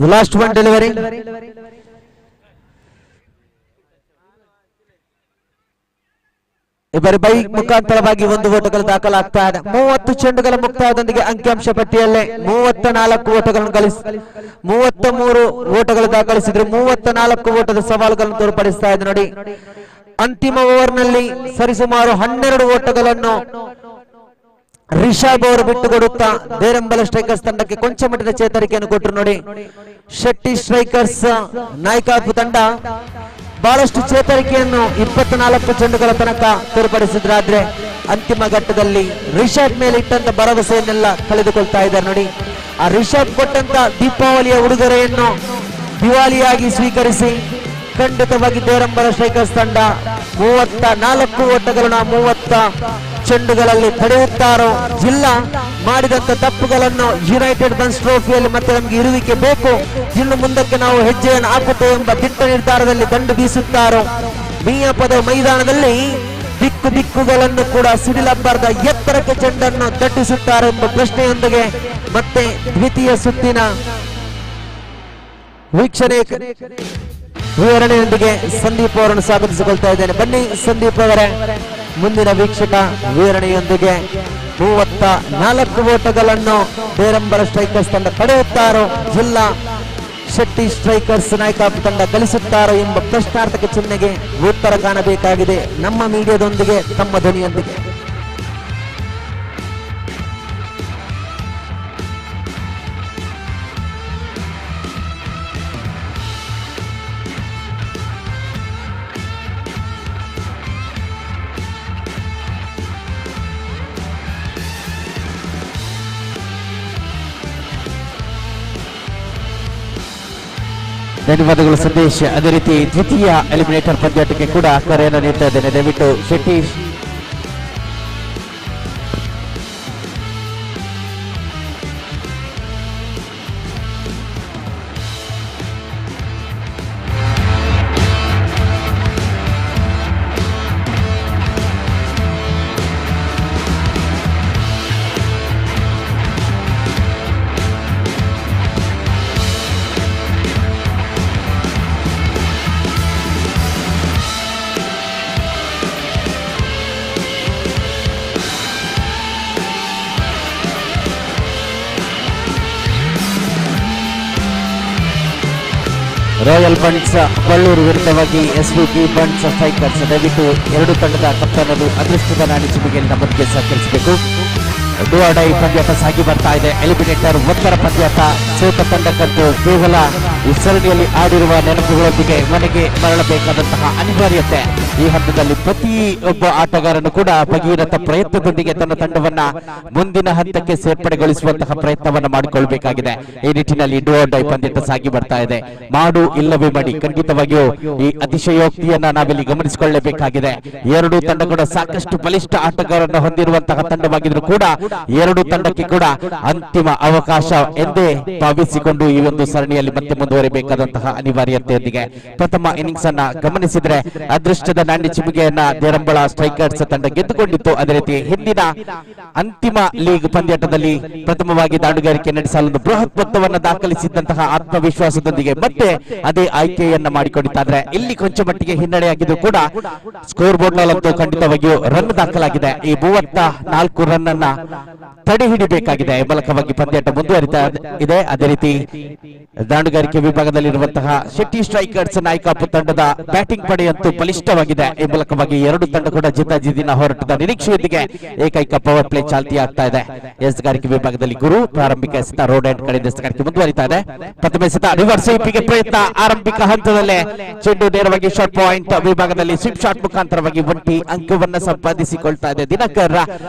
The last one delivery. ಇಬ್ಬರು ಬೈಕ್ ಮುಖಾಂತರವಾಗಿ 1 ಓಟಗಳು ದಾಖಲಾಗ್ತಾ ಇದೆ. 30 ಚೆಂಡುಗಳ ಮುಕ್ತಾಯದೊಂದಿಗೆ ಅಂಕಿಅಂಶ ಪಟ್ಟಿಯಲ್ಲಿ 34 ಓಟಗಳನ್ನು ಗಳಿಸಿ 33 ಓಟಗಳು ದಾಖಲಿಸಿದ್ರು. 34 ಓಟದ ಸವಾಲುಗಳನ್ನು ತೋರ್ಪಡಿಸ್ತಾ ಇದೆ ನೋಡಿ. ಅಂತಿಮ ಓವರ್ನಲ್ಲಿ ಸರಿಸುಮಾರು 12 ಓಟಗಳನ್ನು ರಿಷಬ್ ಅವರು ಬಿಟ್ಟುಕೊಡುತ್ತಾ ದೇರಂಬಲ ಸ್ಟ್ರೈಕರ್ಸ್ ತಂಡಕ್ಕೆ ಕೊಂಚ ಮಟ್ಟದ ಚೇತರಿಕೆಯನ್ನು ಕೊಟ್ಟರು ನೋಡಿ. ಶೆಟ್ಟಿ ಸ್ಟ್ರೈಕರ್ಸ್ ನಾಯ್ಕಾಪು ತಂಡ ಬಹಳಷ್ಟು ಚೇತರಿಕೆಯನ್ನು 24 ಚೆಂಡುಗಳ ತನಕ ತೋರ್ಪಡಿಸಿದ್ರಾದ್ರೆ ಅಂತಿಮ ಘಟ್ಟದಲ್ಲಿ ರಿಷಬ್ ಮೇಲೆ ಇಟ್ಟಂತ ಭರವಸೆಯನ್ನೆಲ್ಲ ಕಳೆದುಕೊಳ್ತಾ ಇದ್ದಾರೆ ನೋಡಿ. ಆ ರಿಷಬ್ ಕೊಟ್ಟಂತ ದೀಪಾವಳಿಯ ಉಡುಗೊರೆಯನ್ನು ದಿವಾಳಿಯಾಗಿ ಸ್ವೀಕರಿಸಿ ಖಂಡಿತವಾಗಿ ದೇರಂಬಲ ಸ್ಟ್ರೈಕರ್ಸ್ ತಂಡ 34 ಓಟಗಳನ್ನ 30 ಚೆಂಡುಗಳಲ್ಲಿ ತಡೆಯುತ್ತಾರೋ ಜಿಲ್ಲಾ ಮಾಡಿದಂತ ತಪ್ಪುಗಳನ್ನು ಯುನೈಟೆಡ್ ಬನ್ಸ್ ಟ್ರೋಫಿಯಲ್ಲಿ ಮತ್ತೆ ನಮಗೆ ಇರುವಿಕೆ ಬೇಕು, ಇನ್ನು ಮುಂದಕ್ಕೆ ನಾವು ಹೆಜ್ಜೆಯನ್ನು ಹಾಕುತ್ತೇವೆ ಎಂಬ ದಿಟ್ಟ ನಿರ್ಧಾರದಲ್ಲಿ ದಂಡು ಬೀಸುತ್ತಾರೋ ಮೀಯಪದ ಮೈದಾನದಲ್ಲಿ ದಿಕ್ಕು ದಿಕ್ಕುಗಳನ್ನು ಕೂಡ ಸಿಡಿಲಬ್ಬಾರದ ಎತ್ತರಕ್ಕೆ ಚೆಂಡನ್ನು ತಟ್ಟಿಸುತ್ತಾರೆ ಎಂಬ ಪ್ರಶ್ನೆಯೊಂದಿಗೆ ಮತ್ತೆ ದ್ವಿತೀಯ ಸುತ್ತಿನ ವೀಕ್ಷಣೆ ವಿವರಣೆಯೊಂದಿಗೆ ಸಂದೀಪ್ ಅವರನ್ನು ಸ್ವಾಗತಿಸಿಕೊಳ್ತಾ ಇದ್ದೇನೆ. ಬನ್ನಿ ಸಂದೀಪ್ ಅವರೇ, ಮುಂದಿನ ವೀಕ್ಷಕ ವಿವರಣೆಯೊಂದಿಗೆ 34 ಓಟಗಳನ್ನು ದೇರಂಬಲ ಸ್ಟ್ರೈಕರ್ಸ್ ತಂಡ ಪಡೆಯುತ್ತಾರೋ ಜಿಲ್ಲಾ ಶೆಟ್ಟಿ ಸ್ಟ್ರೈಕರ್ಸ್ ನಾಯ್ಕಾಪು ತಂಡ ಗಳಿಸುತ್ತಾರೋ ಎಂಬ ಪ್ರಶ್ನಾರ್ಥಕ ಚಿಹ್ನೆಗೆ ಉತ್ತರ ಕಾಣಬೇಕಾಗಿದೆ ನಮ್ಮ ಮೀಡಿಯಾದೊಂದಿಗೆ, ತಮ್ಮ ಧ್ವನಿಯೊಂದಿಗೆ. ಧನ್ಯವಾದಗಳು ಸಂದೇಶ್. ಅದೇ ರೀತಿ ದ್ವಿತೀಯ ಎಲಿಮಿನೇಟರ್ ಪಂದ್ಯಾಟಕ್ಕೆ ಕೂಡ ಕರೆಯನ್ನು ನೀಡ್ತಾ ಇದ್ದೇನೆ. ದಯವಿಟ್ಟು ಶೆಟ್ಟಿ ರಾಯಲ್ ಬಂಟ್ಸ್ ಬಳ್ಳೂರು ವಿರುದ್ಧವಾಗಿ SVP ಬಂಟ್ಸ್ ಸ್ಟ್ರೈಕರ್ಸ್. ದಯವಿಟ್ಟು ಎರಡು ತಂಡದ ಕಪ್ತಾನರು ಅದೃಷ್ಟದ ನಾಡಿ ಚಿಮುಗೆಯನ್ನು ಬಗ್ಗೆ ಸಹಕರಿಸಬೇಕು. ಡೂ ಆರ್ ಡೈ ಪಂದ್ಯಾಟ ಸಾಗಿ ಬರ್ತಾ ಇದೆ. ಎಲಿಮಿನೇಟರ್ ಒತ್ತರ ಪಂದ್ಯಾಟ. ಸೋತ ತಂಡಕ್ಕಂತೂ ಕೇವಲ ಈ ಸರಣಿಯಲ್ಲಿ ಆಡಿರುವ ನೆನಪುಗಳೊಂದಿಗೆ ಮನೆಗೆ ಮರಳಬೇಕಾದಂತಹ ಅನಿವಾರ್ಯತೆ. ಈ ಹಂತದಲ್ಲಿ ಪ್ರತಿಯೊಬ್ಬ ಆಟಗಾರನು ಕೂಡ ಭಗೀರಥ ಪ್ರಯತ್ನದೊಂದಿಗೆ ತನ್ನ ತಂಡವನ್ನ ಮುಂದಿನ ಹಂತಕ್ಕೆ ಸೇರ್ಪಡೆಗೊಳಿಸುವಂತಹ ಪ್ರಯತ್ನವನ್ನ ಮಾಡಿಕೊಳ್ಬೇಕಾಗಿದೆ. ಈ ನಿಟ್ಟಿನಲ್ಲಿ ಡೂ ಆರ್ ಡೈ ಪಂದ್ಯಾಟ ಸಾಗಿ ಬರ್ತಾ ಇದೆ. ಮಾಡು ಇಲ್ಲವೇ ಮಾಡಿ, ಖಂಡಿತವಾಗಿಯೂ ಈ ಅತಿಶಯೋಕ್ತಿಯನ್ನ ನಾವಿಲ್ಲಿ ಗಮನಿಸಿಕೊಳ್ಳಬೇಕಾಗಿದೆ. ಎರಡು ತಂಡ ಕೂಡ ಸಾಕಷ್ಟು ಬಲಿಷ್ಠ ಆಟಗಾರರನ್ನು ಹೊಂದಿರುವಂತಹ ತಂಡವಾಗಿದ್ರು ಕೂಡ ಎರಡು ತಂಡಕ್ಕೆ ಕೂಡ ಅಂತಿಮ ಅವಕಾಶ ಎಂದೇ ಭಾವಿಸಿಕೊಂಡು ಈ ಒಂದು ಸರಣಿಯಲ್ಲಿ ಮತ್ತೆ ಮುಂದುವರಿಬೇಕಾದಂತಹ ಅನಿವಾರ್ಯತೆಯೊಂದಿಗೆ ಪ್ರಥಮ ಇನ್ನಿಂಗ್ಸ್ ಅನ್ನ ಗಮನಿಸಿದ್ರೆ ಅದೃಷ್ಟದ ನಾಣ್ಯ ಚಿಮುಗೆಯನ್ನ ದೇರಂಬಳ ಸ್ಟ್ರೈಕರ್ಸ್ ತಂಡ ಗೆದ್ದುಕೊಂಡಿತ್ತು. ಅದೇ ರೀತಿ ಹಿಂದಿನ ಅಂತಿಮ ಲೀಗ್ ಪಂದ್ಯಾಟದಲ್ಲಿ ಪ್ರಥಮವಾಗಿ ದಾಂಡುಗಾರಿಕೆ ನಡೆಸಲು ಒಂದು ಬೃಹತ್ ಮೊತ್ತವನ್ನು ದಾಖಲಿಸಿದಂತಹ ಆತ್ಮವಿಶ್ವಾಸದೊಂದಿಗೆ ಮತ್ತೆ ಅದೇ ಆಯ್ಕೆಯನ್ನ ಮಾಡಿಕೊಂಡಿದ್ದಾರೆ. ಇಲ್ಲಿ ಕೊಂಚ ಮಟ್ಟಿಗೆ ಹಿನ್ನಡೆಯಾಗಿದ್ದು ಕೂಡ ಸ್ಕೋರ್ ಬೋರ್ಡ್ ನಲ್ಲಂತೂ ಖಂಡಿತವಾಗಿಯೂ ರನ್ ದಾಖಲಾಗಿದೆ. ಈ 34 ರನ್ ಅನ್ನ ತಡೆ ಹಿಡಿಬೇಕಾಗಿದೆ. ಮೂಲಕವಾಗಿ ಪಂದ್ಯಾಟ ಮುಂದುವರಿತಾ ಇದೆ. ಅದೇ ರೀತಿ ದಾಂಡುಗಾರಿಕೆ ವಿಭಾಗದಲ್ಲಿರುವಂತಹ ಶೆಟ್ಟಿ ಸ್ಟ್ರೈಕರ್ಸ್ ನಾಯಕಾಪು ತಂಡದ ಬ್ಯಾಟಿಂಗ್ ಪಡೆಯಂತೂ ಬಲಿಷ್ಠವಾಗಿದೆ. ಈ ಮೂಲಕವಾಗಿ ಎರಡು ತಂಡ ಕೂಡ ಜಿದ್ದಾಜಿದ್ದಿನ ಹೋರಾಟದ ನಿರೀಕ್ಷೆಯೊಂದಿಗೆ ಏಕೈಕ ಪವರ್ ಪ್ಲೇ ಚಾಲ್ತಿಯಾಗ್ತಾ ಇದೆ. ಎಸ್ಗಾರಿಕೆ ವಿಭಾಗದಲ್ಲಿ ಗುರು ಪ್ರಾರಂಭಿಕ ಎಸೆತ ರೋಡ್ ಎಂಡ್ ಕಡೆಯಿಂದ ಎಸೆತಕ್ಕೆ ಮುಂದುವರಿತಾ ಇದೆ. ಪ್ರಥಮ ಎಸೆತ ರಿವರ್ಸ್ ಸ್ವೀಪಿಗೆ ಪ್ರಯತ್ನ. ಆರಂಭಿಕ ಹಂತದಲ್ಲೇ ಚೆಂಡು ನೇರವಾಗಿ ಶಾರ್ಟ್ ಪಾಯಿಂಟ್ ವಿಭಾಗದಲ್ಲಿ ಸ್ವೀಪ್ ಶಾಟ್ ಮುಖಾಂತರವಾಗಿ ಒಂಟಿ ಅಂಕವನ್ನು ಸಂಪಾದಿಸಿಕೊಳ್ತಾ ಇದೆ ದಿನಕರ್.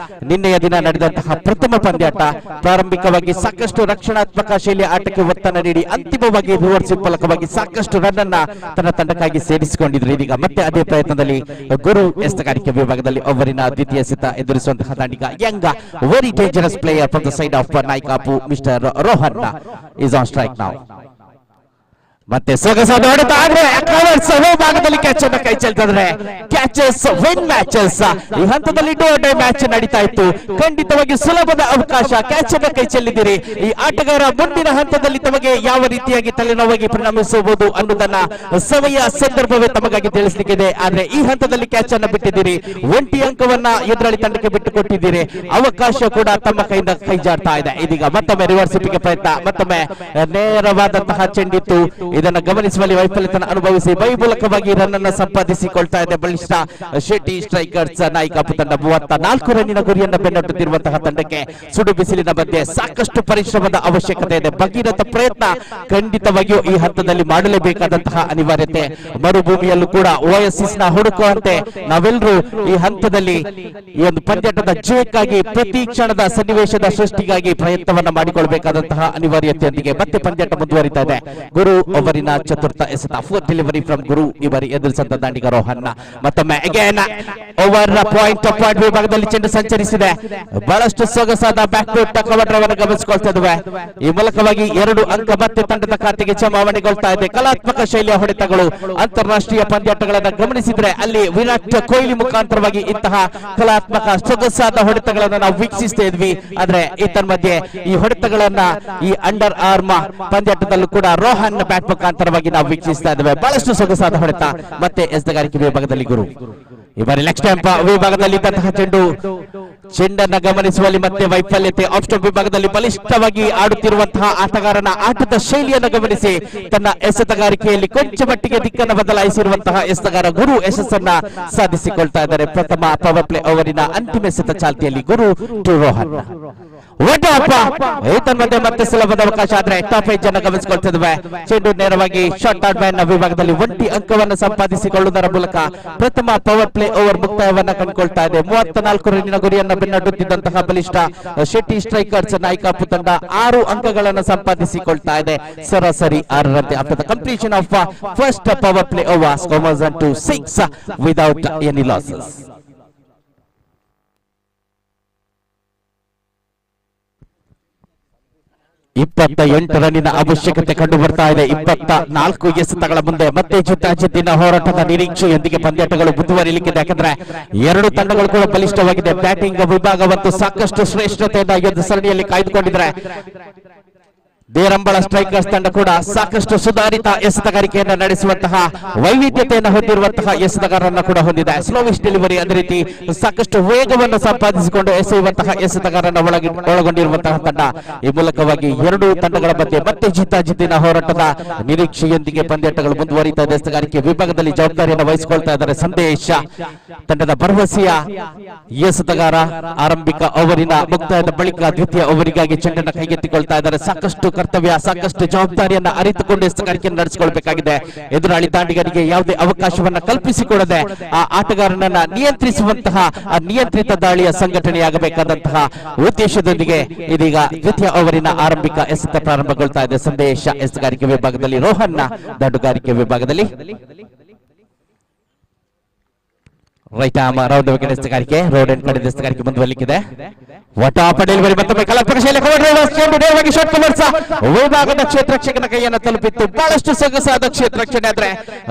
ನಿನ್ನೆಯ ದಿನ ನಡೆದಂತಹ ಪ್ರಥಮ ಪಂದ್ಯಾಟ ಪ್ರಾರಂಭಿಕವಾಗಿ ಸಾಕಷ್ಟು ರಕ್ಷಣಾತ್ಮಕ ಶೈಲಿಯ ಆಟಕ್ಕೆ ಒತ್ತನ್ನು ನೀಡಿ ಅಂತಿಮವಾಗಿ ರಿವರ್ಸ್ ಮೂಲಕವಾಗಿ ಸಾಕಷ್ಟು ರನ್ ಅನ್ನ ತನ್ನ ತಂಡಕ್ಕಾಗಿ ಸೇರಿಸಿಕೊಂಡಿದ್ರು. ಇದೀಗ ಮತ್ತೆ ಅದೇ ಪ್ರಯತ್ನದಲ್ಲಿ ಗುರು ಎಸೆತಗಾರಿಕೆ ವಿಭಾಗದಲ್ಲಿ ಓವರಿನ ದ್ವಿತೀಯ ಎಸೆತ ಎದುರಿಸುವಂತಹ ದಾಂಡಿಗ young very dangerous player from the side of Naikap mister Rohan is on strike now. ಮತ್ತೆ ಸೊಗಸಾದ ಹೊಡೆತ ಆದ್ರೆ ಭಾಗದಲ್ಲಿ ಕ್ಯಾಚ್ ಅನ್ನು ಕೈ ಚೆಲ್ತಿದ್ರೆ ಕ್ಯಾಚಸ್ ವಿನ್ ಮ್ಯಾಚಸ್. ಈ ಹಂತದಲ್ಲಿ ಡೂ ಆರ್ ಡೈ ಮ್ಯಾಚ್ ನಡೀತಾ ಇತ್ತು. ಖಂಡಿತವಾಗಿ ಸುಲಭದ ಅವಕಾಶ, ಕ್ಯಾಚ್ ಅನ್ನು ಕೈ ಚೆಲ್ಲಿದ್ದೀರಿ. ಈ ಆಟಗಾರ ಮುಂದಿನ ಹಂತದಲ್ಲಿ ತಮಗೆ ಯಾವ ರೀತಿಯಾಗಿ ತಲೆನೋವಾಗಿ ಪರಿಣಮಿಸಬಹುದು ಅನ್ನೋದನ್ನ ಸಮಯ ಸಂದರ್ಭವೇ ತಮಗಾಗಿ ತಿಳಿಸಲಿಕ್ಕಿದೆ. ಆದ್ರೆ ಈ ಹಂತದಲ್ಲಿ ಕ್ಯಾಚ್ ಅನ್ನು ಬಿಟ್ಟಿದ್ದೀರಿ. ಒಂಟಿ ಅಂಕವನ್ನ ಎದುರಾಳಿ ತಂಡಕ್ಕೆ ಬಿಟ್ಟುಕೊಟ್ಟಿದ್ದೀರಿ. ಅವಕಾಶ ಕೂಡ ತಮ್ಮ ಕೈಯಿಂದ ಕೈ ಜಾರ್ತಾ ಇದೆ. ಇದೀಗ ಮತ್ತೊಮ್ಮೆ ರಿವರ್ಸ್ ಪಿಗೆ ಪ್ರಯತ್ನ, ಮತ್ತೊಮ್ಮೆ ನೇರವಾದಂತಹ ಚೆಂಡಿತ್ತು. ಇದನ್ನು ಗಮನಿಸುವಲ್ಲಿ ವೈಫಲ್ಯತನ ಅನುಭವಿಸಿ ಬೈ ಮೂಲಕವಾಗಿ ರನ್ ಅನ್ನು ಸಂಪಾದಿಸಿಕೊಳ್ತಾ ಇದೆ ಬಲಿಷ್ಠ ಶೆಟ್ಟಿ ಸ್ಟ್ರೈಕರ್ಸ್ ನಾಯಕಾಪು ತಂಡ. 34 ರನ್ನಿನ ಗುರಿಯನ್ನು ಬೆನ್ನಟ್ಟುತ್ತಿರುವಂತಹ ತಂಡಕ್ಕೆ ಸುಡು ಬಿಸಿಲಿನ ಮಧ್ಯೆ ಸಾಕಷ್ಟು ಪರಿಶ್ರಮದ ಅವಶ್ಯಕತೆ ಇದೆ. ಭಗೀರಥ ಪ್ರಯತ್ನ ಖಂಡಿತವಾಗಿಯೂ ಈ ಹಂತದಲ್ಲಿ ಮಾಡಲೇಬೇಕಾದಂತಹ ಅನಿವಾರ್ಯತೆ. ಮರುಭೂಮಿಯಲ್ಲೂ ಕೂಡ ಓಎಸ್ಎಸ್ ನ ಹುಡುಕುವಂತೆ ನಾವೆಲ್ಲರೂ ಈ ಹಂತದಲ್ಲಿ ಈ ಒಂದು ಪಂದ್ಯಾಟದ ಜಯಕ್ಕಾಗಿ ಪ್ರತಿ ಕ್ಷಣದ ಸನ್ನಿವೇಶದ ಸೃಷ್ಟಿಗಾಗಿ ಪ್ರಯತ್ನವನ್ನ ಮಾಡಿಕೊಳ್ಬೇಕಾದಂತಹ ಅನಿವಾರ್ಯತೆಯೊಂದಿಗೆ ಮತ್ತೆ ಪಂದ್ಯಾಟ ಮುಂದುವರಿತಾ ಇದೆ. ಗುರು ಓವರಿನ ಚತುರ್ಥ ಎಸೆತ ಫೋರ್ತ್ ಡೆಲಿವರಿ ಫ್ರಮ್ ಗುರು ಈ ಬಾರಿ ಎದುರಿಸಂತ ದಾಂಡಿಗ ರೋಹನ್. ಮತ್ತೊಮ್ಮೆ ಅಗೇನ್ ಓವರ್ ಪಾಯಿಂಟ್ ವಿಭಾಗದಲ್ಲಿ ಚೆಂಡು ಸಂಚರಿಸಿದೆ. ಬಹಳಷ್ಟು ಸೊಗಸಾದ ಬ್ಯಾಕ್ ಫುಟ್ ಕವರ್ ಡ್ರೈವ್ ಅನ್ನು ಗಮನಿಸಿಕೊಳ್ತಾ ಇದ್ದೇವೆ. ಈ ಮೂಲಕವಾಗಿ 2 ಅಂಕ ಮತ್ತೆ ತಂಡದ ಖಾತೆಗೆ ಜಮಾವಣೆಗೊಳ್ತಾ ಇದೆ. ಕಲಾತ್ಮಕ ಶೈಲಿಯ ಹೊಡೆತಗಳು. ಅಂತಾರಾಷ್ಟ್ರೀಯ ಪಂದ್ಯಾಟಗಳನ್ನು ಗಮನಿಸಿದ್ರೆ ಅಲ್ಲಿ ವಿರಾಟ್ ಕೊಹ್ಲಿ ಮುಖಾಂತರವಾಗಿ ಇಂತಹ ಕಲಾತ್ಮಕ ಸೊಗಸಾದ ಹೊಡೆತಗಳನ್ನು ನಾವು ವೀಕ್ಷಿಸ್ತಾ ಇದ್ವಿ. ಆದ್ರೆ ಮಧ್ಯೆ ಈ ಹೊಡೆತಗಳನ್ನ ಈ ಅಂಡರ್ ಆರ್ಮ್ ಪಂದ್ಯಾಟದಲ್ಲೂ ಕೂಡ ರೋಹನ್ ಬ್ಯಾಟ್ ಮುಖಾಂತರವಾಗಿ ನಾವು ವೀಕ್ಷಿಸ್ತಾ ಇದ್ದೇವೆ. ಬಹಳಷ್ಟು ಸೊಗಸಾದ ಹೊಡೆತ. ಮತ್ತೆ ಎಸೆತಗಾರಿಕೆ ವಿಭಾಗದಲ್ಲಿ ಗುರು ಈ ಬಾರಿ ಲೆಗ್ ಸ್ಟಂಪ್ ವಿಭಾಗದಲ್ಲಿ ಇದ್ದಂತಹ ಚೆಂಡನ್ನ ಗಮನಿಸುವಲ್ಲಿ ಮತ್ತೆ ವೈಫಲ್ಯತೆ. ಆಫ್ ಸ್ಟಂಪ್ ವಿಭಾಗದಲ್ಲಿ ಬಲಿಷ್ಠವಾಗಿ ಆಡುತ್ತಿರುವಂತಹ ಆಟಗಾರನ ಆಟದ ಶೈಲಿಯನ್ನು ಗಮನಿಸಿ ತನ್ನ ಎಸೆತಗಾರಿಕೆಯಲ್ಲಿ ಕೊಂಚ ಮಟ್ಟಿಗೆ ದಿಕ್ಕನ್ನು ಬದಲಾಯಿಸಿರುವಂತಹ ಎಸೆತಗಾರ ಗುರು ಯಶಸ್ಸನ್ನ ಸಾಧಿಸಿಕೊಳ್ತಾ ಇದ್ದಾರೆ. ಪ್ರಥಮ ಪವರ್ ಪ್ಲೇ ಓವರಿನ ಅಂತಿಮ ಎಸೆತ ಚಾಲ್ತಿಯಲ್ಲಿ ಗುರು ಟು ರೋಹನ್. ಮಧ್ಯೆ ಮತ್ತೆ ಸುಲಭದ ಅವಕಾಶ ಆದ್ರೆ ಟಾಪ್ 5 ಜನ ಗಮನಿಸಿಕೊಳ್ತಿದ್ವಿ. ಚೆಂಡು ನೇರವಾಗಿ ಶಾರ್ಟ್ ಔಟ್ ಬ್ಯಾನ್ ವಿಭಾಗದಲ್ಲಿ 1 ಅಂಕವನ್ನು ಸಂಪಾದಿಸಿಕೊಳ್ಳುವುದರ ಮೂಲಕ ಪ್ರಥಮ ಪವರ್ ಪ್ಲೇ ಓವರ್ ಮುಕ್ತಾಯವನ್ನ ಕಂಡುಕೊಳ್ತಾ ಇದೆ. 34 ರನ್ನಿನ ಗುರಿಯನ್ನು ಬೆನ್ನಟ್ಟುತ್ತಿದ್ದಂತಹ ಬಲಿಷ್ಠ ಶೆಟ್ಟಿ ಸ್ಟ್ರೈಕರ್ಸ್ ನಾಯ್ಕಾಪು ತಂಡ 6 ಅಂಕಗಳನ್ನು ಸಂಪಾದಿಸಿಕೊಳ್ತಾ ಇದೆ. ಸರಾಸರಿ 6 ರಂತೆ after the completion of first power play over, scores to 6 without any losses. 28 ರನ್ನಿನ ಅವಶ್ಯಕತೆ ಕಂಡು ಬರ್ತಾ ಇದೆ. 24 ಎಸೆತಗಳ ಮುಂದೆ ಮತ್ತೆ ಜಿದ್ದಾಜಿದ್ದಿನ ಹೋರಾಟದ ನಿರೀಕ್ಷೆಯೊಂದಿಗೆ ಪಂದ್ಯಾಟಗಳು ಮುಂದುವರಿಯಲಿಕ್ಕಿದೆ. ಯಾಕಂದ್ರೆ ಎರಡು ತಂಡಗಳು ಕೂಡ ಬಲಿಷ್ಠವಾಗಿದೆ. ಬ್ಯಾಟಿಂಗ್ ವಿಭಾಗವಂತೂ ಸಾಕಷ್ಟು ಶ್ರೇಷ್ಠತೆಯಿಂದ ಈ ಒಂದು ಸರಣಿಯಲ್ಲಿ ಕಾಯ್ದುಕೊಂಡಿದ್ರೆ, ದೇರಂಬಳ ಸ್ಟ್ರೈಕರ್ಸ್ ತಂಡ ಕೂಡ ಸಾಕಷ್ಟು ಸುಧಾರಿತ ಎಸೆತಗಾರಿಕೆಯನ್ನು ನಡೆಸುವಂತಹ ವೈವಿಧ್ಯತೆಯನ್ನು ಹೊಂದಿರುವಂತಹ ಎಸೆತಗಾರರನ್ನು ಕೂಡ ಹೊಂದಿದೆ. ಸ್ಲೋವಿಶ್ ಡೆಲಿವರಿ, ಅದೇ ರೀತಿ ಸಾಕಷ್ಟು ವೇಗವನ್ನು ಸಂಪಾದಿಸಿಕೊಂಡು ಎಸೆಯುವಂತಹ ಎಸೆತಗಾರರನ್ನು ಒಳಗೊಂಡಿರುವಂತಹ ತಂಡ. ಈ ಮೂಲಕವಾಗಿ ಎರಡೂ ತಂಡಗಳ ಮಧ್ಯೆ ಮತ್ತೆ ಜಿದ್ದಾಜಿದ್ದಿನ ಹೋರಾಟದ ನಿರೀಕ್ಷೆಯೊಂದಿಗೆ ಪಂದ್ಯಾಟಗಳು ಮುಂದುವರಿತಾ ಇದೆ. ಎಸೆತಗಾರಿಕೆ ವಿಭಾಗದಲ್ಲಿ ಜವಾಬ್ದಾರಿಯನ್ನು ವಹಿಸಿಕೊಳ್ತಾ ಇದ್ದಾರೆ ಸಂದೇಶ. ತಂಡದ ಭರವಸೆಯ ಎಸೆತಗಾರ ಆರಂಭಿಕ ಓವರಿನ ಮುಕ್ತಾಯದ ಬಳಿಕ ದ್ವಿತೀಯ ಓವರಿಗಾಗಿ ಚೆಂಡನ್ನು ಕೈಗೆತ್ತಿಕೊಳ್ತಾ ಇದ್ದಾರೆ. ಸಾಕಷ್ಟು ಕರ್ತವ್ಯ, ಸಾಕಷ್ಟು ಜವಾಬ್ದಾರಿಯನ್ನ ಅರಿತುಕೊಂಡು ಎಸೆತಗಾರಿಕೆಯನ್ನು ನಡೆಸಿಕೊಳ್ಳಬೇಕಾಗಿದೆ. ಎದುರಾಳಿ ದಾಂಡಿಗರಿಗೆ ಯಾವುದೇ ಅವಕಾಶವನ್ನ ಕಲ್ಪಿಸಿಕೊಡದೆ ಆ ಆಟಗಾರನನ್ನ ನಿಯಂತ್ರಿಸುವಂತಹ ನಿಯಂತ್ರಿತ ದಾಳಿಯ ಸಂಘಟನೆಯಾಗಬೇಕಾದಂತಹ ಉದ್ದೇಶದೊಂದಿಗೆ ಇದೀಗ ದ್ವಿತೀಯ ಓವರಿನ ಆರಂಭಿಕ ಎಸೆತ ಪ್ರಾರಂಭಗೊಳ್ತಾ ಇದೆ. ಸಂದೇಶ ಎಸೆತಗಾರಿಕೆ ವಿಭಾಗದಲ್ಲಿ, ರೋಹನ್ನ ದಂಡುಗಾರಿಕೆ ವಿಭಾಗದಲ್ಲಿ ರೈಟ್ ಆರ್ಮ್ ರೌಂಡ್ ವಿಕೆಟ್ ಎಸೆತಗಾರಿಕೆ, ರೋಡ್ ಅಂಡ್ ಕಡೆ ಎಸೆತಗಾರಿಕೆ ಮುಂದುವರಿಯಲಿದೆ. ಡೆಲಿವರಿ ಮತ್ತೊಮ್ಮೆ ಕಲ್ಪನಾ ಶೈಲಿ ನೇರವಾಗಿ ಶಾಟ್ ಕವರ್ಸ್ ವಿಭಾಗದ ಕ್ಷೇತ್ರರಕ್ಷಕನ ಕೈಯನ್ನು ತಲುಪಿತ್ತು. ಬಹಳಷ್ಟು ಸೊಗಸಾದ ಕ್ಷೇತ್ರರಕ್ಷಣೆ, ಆದ್ರೆ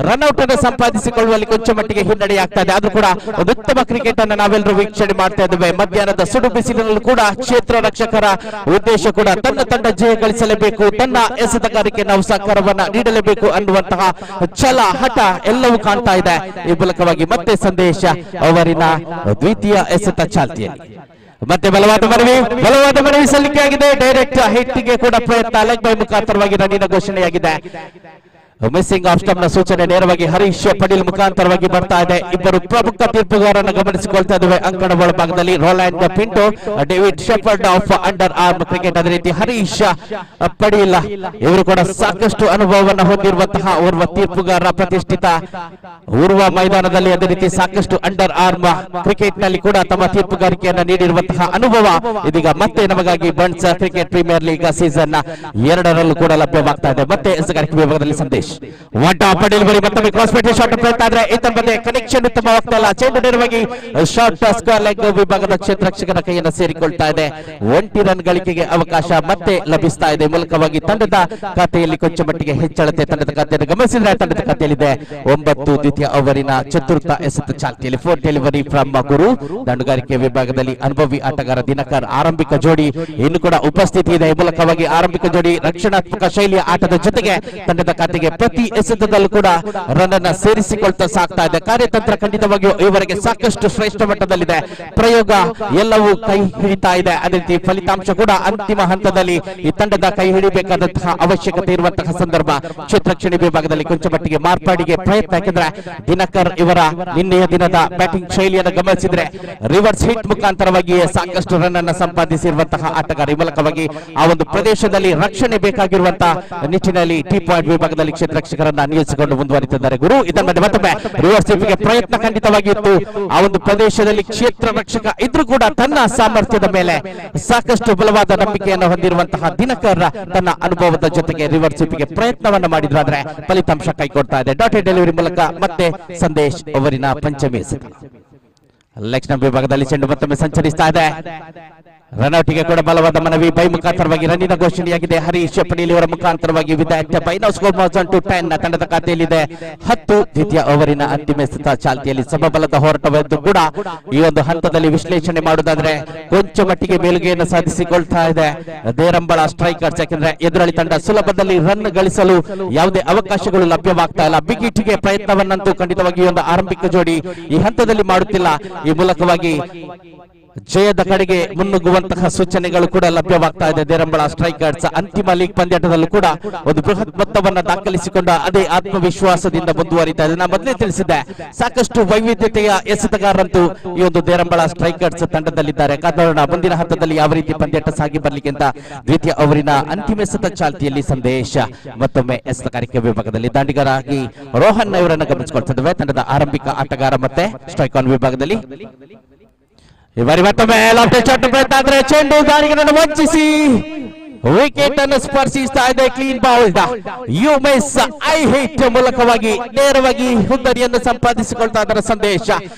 ರನ್ಔಟ್ ಅನ್ನು ಸಂಪಾದಿಸಿಕೊಳ್ಳುವಲ್ಲಿ ಕೊಂಚ ಮಟ್ಟಿಗೆ ಹಿನ್ನಡೆಯಾಗ್ತಾ ಇದೆ. ಆದ್ರೂ ಕೂಡ ಒಂದು ಉತ್ತಮ ಕ್ರಿಕೆಟ್ ಅನ್ನು ನಾವೆಲ್ಲರೂ ವೀಕ್ಷಣೆ ಮಾಡ್ತಾ ಇದ್ದೇವೆ. ಮಧ್ಯಾಹ್ನದ ಸುಡು ಬಿಸಿಲಿನಲ್ಲೂ ಕೂಡ ಕ್ಷೇತ್ರ ರಕ್ಷಕರ ಉದ್ದೇಶ ಕೂಡ ತನ್ನ ತಂಡ ಜಯ ಗಳಿಸಲೇಬೇಕು, ತನ್ನ ಎಸೆತಗಾರಿಕೆ ನಾವು ಸಹಕಾರವನ್ನ ನೀಡಲೇಬೇಕು ಅನ್ನುವಂತಹ ಛಲ, ಹಠ ಎಲ್ಲವೂ ಕಾಣ್ತಾ ಇದೆ. ಈ ಮೂಲಕವಾಗಿ ಮತ್ತೆ ಸಂದೇಶ ಅವರಿನ ದ್ವಿತೀಯ ಎಸೆತ ಚಾಲ್ತಿಯಲ್ಲಿ ಮತ್ತೆ ಬಲವಾದ ಮನವಿ ಸಲ್ಲಿಕೆ ಆಗಿದೆ. ಡೈರೆಕ್ಟ್ ಹಿಟ್ಗೆ ಕೂಡ ಪ್ರಯತ್ನ ಲೆಗ್ ಬೈ ಮುಖಾಂತರವಾಗಿ ರನ್ನಿನ ಘೋಷಣೆಯಾಗಿದೆ. ಮಿಸ್ಸಿಂಗ್ ಆಫ್ ಸ್ಟಂಪ್ ನ ಸೂಚನೆ ನೇರವಾಗಿ ಹರೀಶ್ ಪಟೇಲ್ ಮುಖಾಂತರವಾಗಿ ಬರ್ತಾ ಇದೆ. ಇಬ್ಬರು ಪ್ರಮುಖ ತೀರ್ಪುಗಾರರನ್ನು ಗಮನಿಸಿಕೊಳ್ತಾ ಇದ್ದೇವೆ ಅಂಕಣ ಒಳಭಾಗದಲ್ಲಿ. Rowland Pinto, David shepherd of under arm cricket, ಅದೇ ರೀತಿ ಹರೀಶ್ ಪಟೇಲ್, ಇವರು ಕೂಡ ಸಾಕಷ್ಟು ಅನುಭವವನ್ನು ಹೊಂದಿರುವಂತಹ ಓರ್ವ ತೀರ್ಪುಗಾರ. ಪ್ರತಿಷ್ಠಿತ ಊರ್ವ ಮೈದಾನದಲ್ಲಿ ಅದೇ ರೀತಿ ಸಾಕಷ್ಟು ಅಂಡರ್ ಆರ್ಮ್ ಕ್ರಿಕೆಟ್ ನಲ್ಲಿ ಕೂಡ ತಮ್ಮ ತೀರ್ಪುಗಾರಿಕೆಯನ್ನು ನೀಡಿರುವಂತಹ ಅನುಭವ ಇದೀಗ ಮತ್ತೆ ನಮಗಾಗಿ Bunts cricket premier league season 2ರಲ್ಲೂ ಕೂಡ ಲಭ್ಯವಾಗ್ತಾ ಇದೆ. ಮತ್ತೆ ಎಸೆತಗಾರಿಕೆ ವಿಭಾಗದಲ್ಲಿ ಸಂದೇಶ್ ಪಟೇಲ್ ಬಳಿ ಮತ್ತೊಮ್ಮೆ ಕ್ರಾಸ್ ಪೇಟೆ ಶಾಟ್ ಪ್ರಯತ್ನ, ಆದ್ರೆ ಈತ ಮಧ್ಯೆ ಕನೆಕ್ಷನ್ ಉತ್ತಮವಾಗ್ತಾ ಇಲ್ಲ. ಚೆಂಡು ನೇರವಾಗಿ ಶಾರ್ಟ್ ಸ್ಕ್ವೇರ್ ಲೆಗ್ ವಿಭಾಗದ ಕ್ಷೇತ್ರರಕ್ಷಕನ ಕೈಯನ್ನು ಸೇರಿಕೊಳ್ತಾ ಇದೆ. 1 ರನ್ ಗಳಿಕೆಗೆ ಅವಕಾಶ ಮತ್ತೆ ಲಭಿಸ್ತಾ ಇದೆ. ಮೂಲಕವಾಗಿ ತಂಡದ ಖಾತೆಯಲ್ಲಿ ಕೊಂಚ ಮಟ್ಟಿಗೆ ಹೆಚ್ಚಳತೆ ತಂಡದ ಖಾತೆಯನ್ನು ಗಮನಿಸಿದ್ರೆ ತಂಡದ ಖಾತೆಯಲ್ಲಿದೆ 9 ದ್ವಿತೀಯ ಓವರಿನ ಚತುರ್ಥ ಎಸೆತ ಚಾಲ್ತಿಯಲ್ಲಿ. 4 ಡೆಲಿವರಿ ಫ್ರಮ್ ಗುರು. ದಂಡುಗಾರಿಕೆ ವಿಭಾಗದಲ್ಲಿ ಅನುಭವಿ ಆಟಗಾರ ದಿನಕರ್ ಆರಂಭಿಕ ಜೋಡಿ ಇನ್ನು ಕೂಡ ಉಪಸ್ಥಿತಿ ಇದೆ. ಈ ಮೂಲಕವಾಗಿ ಆರಂಭಿಕ ಜೋಡಿ ರಕ್ಷಣಾತ್ಮಕ ಶೈಲಿಯ ಆಟದ ಜೊತೆಗೆ ತಂಡದ ಖಾತೆಗೆ ಪ್ರತಿ ಎಸೆತದಲ್ಲೂ ಕೂಡ ರನ್ ಅನ್ನ ಸೇರಿಸಿಕೊಳ್ತಾ ಸಾಕ್ತಾ ಇದೆ. ಕಾರ್ಯತಂತ್ರ ಖಂಡಿತವಾಗಿಯೂ ಇವರಿಗೆ ಸಾಕಷ್ಟು ಶ್ರೇಷ್ಠ ಮಟ್ಟದಲ್ಲಿದೆ. ಪ್ರಯೋಗ ಎಲ್ಲವೂ ಕೈ ಹಿಡಿತಾ ಇದೆ. ಅದೇ ರೀತಿ ಫಲಿತಾಂಶ ಕೂಡ ಅಂತಿಮ ಹಂತದಲ್ಲಿ ಈ ತಂಡದ ಕೈ ಹಿಡಿಬೇಕಾದಂತಹ ಅವಶ್ಯಕತೆ ಇರುವಂತಹ ಸಂದರ್ಭ. ಕ್ಷೇತ್ರರಕ್ಷಣೆ ವಿಭಾಗದಲ್ಲಿ ಕೊಂಚ ಮಟ್ಟಿಗೆ ಮಾರ್ಪಾಡಿಗೆ ಪ್ರಯತ್ನ. ಯಾಕೆಂದ್ರೆ ದಿನಕರ್ ಇವರ ನಿನ್ನೆಯ ದಿನದ ಬ್ಯಾಟಿಂಗ್ ಶೈಲಿಯನ್ನು ಗಮನಿಸಿದ್ರೆ ರಿವರ್ಸ್ ಹಿಟ್ ಮುಖಾಂತರವಾಗಿ ಸಾಕಷ್ಟು ರನ್ ಅನ್ನ ಸಂಪಾದಿಸಿರುವಂತಹ ಆಟಗಾರ. ಈ ಮೂಲಕವಾಗಿ ಆ ಒಂದು ಪ್ರದೇಶದಲ್ಲಿ ರಕ್ಷಣೆ ಬೇಕಾಗಿರುವಂತಹ ನಿಟ್ಟಿನಲ್ಲಿ ಟೀ ಪಾಯಿಂಟ್ ವಿಭಾಗದಲ್ಲಿ ಕ್ಷೇತ್ರರಕ್ಷಕರನ್ನ ನಿಯೋಜಿಸಿಕೊಂಡು ಮುಂದುವರಿತಿದ್ದಾರೆ ಗುರು. ಇದರ ಮಧ್ಯೆ ಮತ್ತೊಮ್ಮೆ ರಿವರ್ಸ್ ಹಿಟ್ಗೆ ಪ್ರಯತ್ನ ಖಂಡಿತವಾಗಿತ್ತು. ಆ ಒಂದು ಪ್ರದೇಶದಲ್ಲಿ ಕ್ಷೇತ್ರ ರಕ್ಷಕ ಇದ್ರೂ ಕೂಡ ತನ್ನ ಸಾಮರ್ಥ್ಯದ ಮೇಲೆ ಸಾಕಷ್ಟು ಬಲವಾದ ನಂಬಿಕೆಯನ್ನು ಹೊಂದಿರುವಂತಹ ದಿನಕರ್ ತನ್ನ ಅನುಭವದ ಜೊತೆಗೆ ರಿವರ್ಸ್ ಹಿಟ್ಗೆ ಪ್ರಯತ್ನವನ್ನ ಮಾಡಿದ್ರು, ಆದ್ರೆ ಫಲಿತಾಂಶ ಕೈಕೊಡ್ತಾ ಇದೆ. ಡಾಟೆಡ್ ಡೆಲಿವರಿ ಮೂಲಕ ಮತ್ತೆ ಸಂದೇಶ್ ಅವರಿನ ಪಂಚಮಿ ಎಸೆತ. ಲೆಗ್ ಸ್ಟಂಪ್ ವಿಭಾಗದಲ್ಲಿ ಚೆಂಡು ಮತ್ತೊಮ್ಮೆ ಸಂಚರಿಸ್ತಾ ಇದೆ. ರನ್ಔಟ್ಗೆ ಕೂಡ ಬಲವಾದ ಮನವಿ ಬೈ ಮುಖಾಂತರವಾಗಿ ರನ್ನಿನ ಘೋಷಣೆಯಾಗಿದೆ. ಹರೀಶ್ ಪಟೇಲ್ ಅವರ ಮುಖಾಂತರವಾಗಿ ವಿದಾಯ ಬೈ ನೌ ಸ್ಕೋರ್ 10 ತಂಡದ ಖಾತೆಯಲ್ಲಿದೆ 10 ದ್ವಿತೀಯ ಓವರಿನ ಅಂತಿಮ ಎಸೆತ ಚಾಲ್ತಿಯಲ್ಲಿ. ಸಮಬಲದ ಹೋರಾಟವೆಂದು ಕೂಡ ಈ ಒಂದು ಹಂತದಲ್ಲಿ ವಿಶ್ಲೇಷಣೆ ಮಾಡುವುದಾದ್ರೆ ಕೊಂಚ ಮಟ್ಟಿಗೆ ಮೇಲುಗೆಯನ್ನು ಸಾಧಿಸಿಕೊಳ್ತಾ ಇದೆ ದೇರಂಬಳ ಸ್ಟ್ರೈಕರ್ಸ್. ಯಾಕೆಂದ್ರೆ ಎದುರಾಳಿ ತಂಡ ಸುಲಭದಲ್ಲಿ ರನ್ ಗಳಿಸಲು ಯಾವುದೇ ಅವಕಾಶಗಳು ಲಭ್ಯವಾಗ್ತಾ ಇಲ್ಲ. ಬಿಗ್ ಹಿಟ್ಗೆ ಪ್ರಯತ್ನವನ್ನಂತೂ ಖಂಡಿತವಾಗಿ ಒಂದು ಆರಂಭಿಕ ಜೋಡಿ ಈ ಹಂತದಲ್ಲಿ ಮಾಡುತ್ತಿಲ್ಲ. ಈ ಮೂಲಕವಾಗಿ ಜಯದ ಕಡೆಗೆ ಮುನ್ನುಗ್ಗುವಂತಹ ಸೂಚನೆಗಳು ಕೂಡ ಲಭ್ಯವಾಗ್ತಾ ಇದೆ. ದೇರಂಬಳ ಸ್ಟ್ರೈಕರ್ಸ್ ಅಂತಿಮ ಲೀಗ್ ಪಂದ್ಯಾಟದಲ್ಲೂ ಕೂಡ ಒಂದು ಬೃಹತ್ ಮೊತ್ತವನ್ನ ದಾಖಲಿಸಿಕೊಂಡ ಅದೇ ಆತ್ಮವಿಶ್ವಾಸದಿಂದ ಮುಂದುವರಿತಾ ಇದೆ. ನಾನು ಮೊದಲೇ ತಿಳಿಸಿದ್ದೆ, ಸಾಕಷ್ಟು ವೈವಿಧ್ಯತೆಯ ಎಸೆತಗಾರರಂತೂ ಈ ಒಂದು ದೇರಂಬಳ ಸ್ಟ್ರೈಕರ್ಸ್ ತಂಡದಲ್ಲಿದ್ದಾರೆ. ಕಾರಣ ಮುಂದಿನ ಹಂತದಲ್ಲಿ ಯಾವ ರೀತಿ ಪಂದ್ಯಾಟ ಸಾಗಿ ಬರ್ಲಿಕ್ಕೆ ಅಂತ ದ್ವಿತೀಯ ಅವರಿನ ಅಂತಿಮ ಎಸೆತ ಚಾಲ್ತಿಯಲ್ಲಿ ಸಂದೇಶ. ಮತ್ತೊಮ್ಮೆ ಎಸೆತಗಾರಿಕೆ ವಿಭಾಗದಲ್ಲಿ ದಾಂಡಿಗರಾಗಿ ರೋಹನ್ ಇವರನ್ನು ಗಮನಿಸಿಕೊಳ್ತಿದ್ದೇವೆ. ತಂಡದ ಆರಂಭಿಕ ಆಟಗಾರ ಮತ್ತೆ ಸ್ಟ್ರೈಕ್ ಆನ್ ವಿಭಾಗದಲ್ಲಿ ಈ ಬಾರಿ ಮತ್ತೊಮ್ಮೆ ಪ್ರಯತ್ನ ಆದ್ರೆ ಚೆಂಡು ದಾರಿಗಳನ್ನು ವಂಚಿಸಿ ವಿಕೆಟ್ ಅನ್ನು ಸ್ಪರ್ಶಿಸ್ತಾ ಇದೆ. Clean bowled you miss I hit ಮೂಲಕವಾಗಿ ನೇರವಾಗಿ ಹುದ್ದರಿಯನ್ನು ಸಂಪಾದಿಸಿಕೊಳ್ತಾ ಇದರ ಸಂದೇಶ.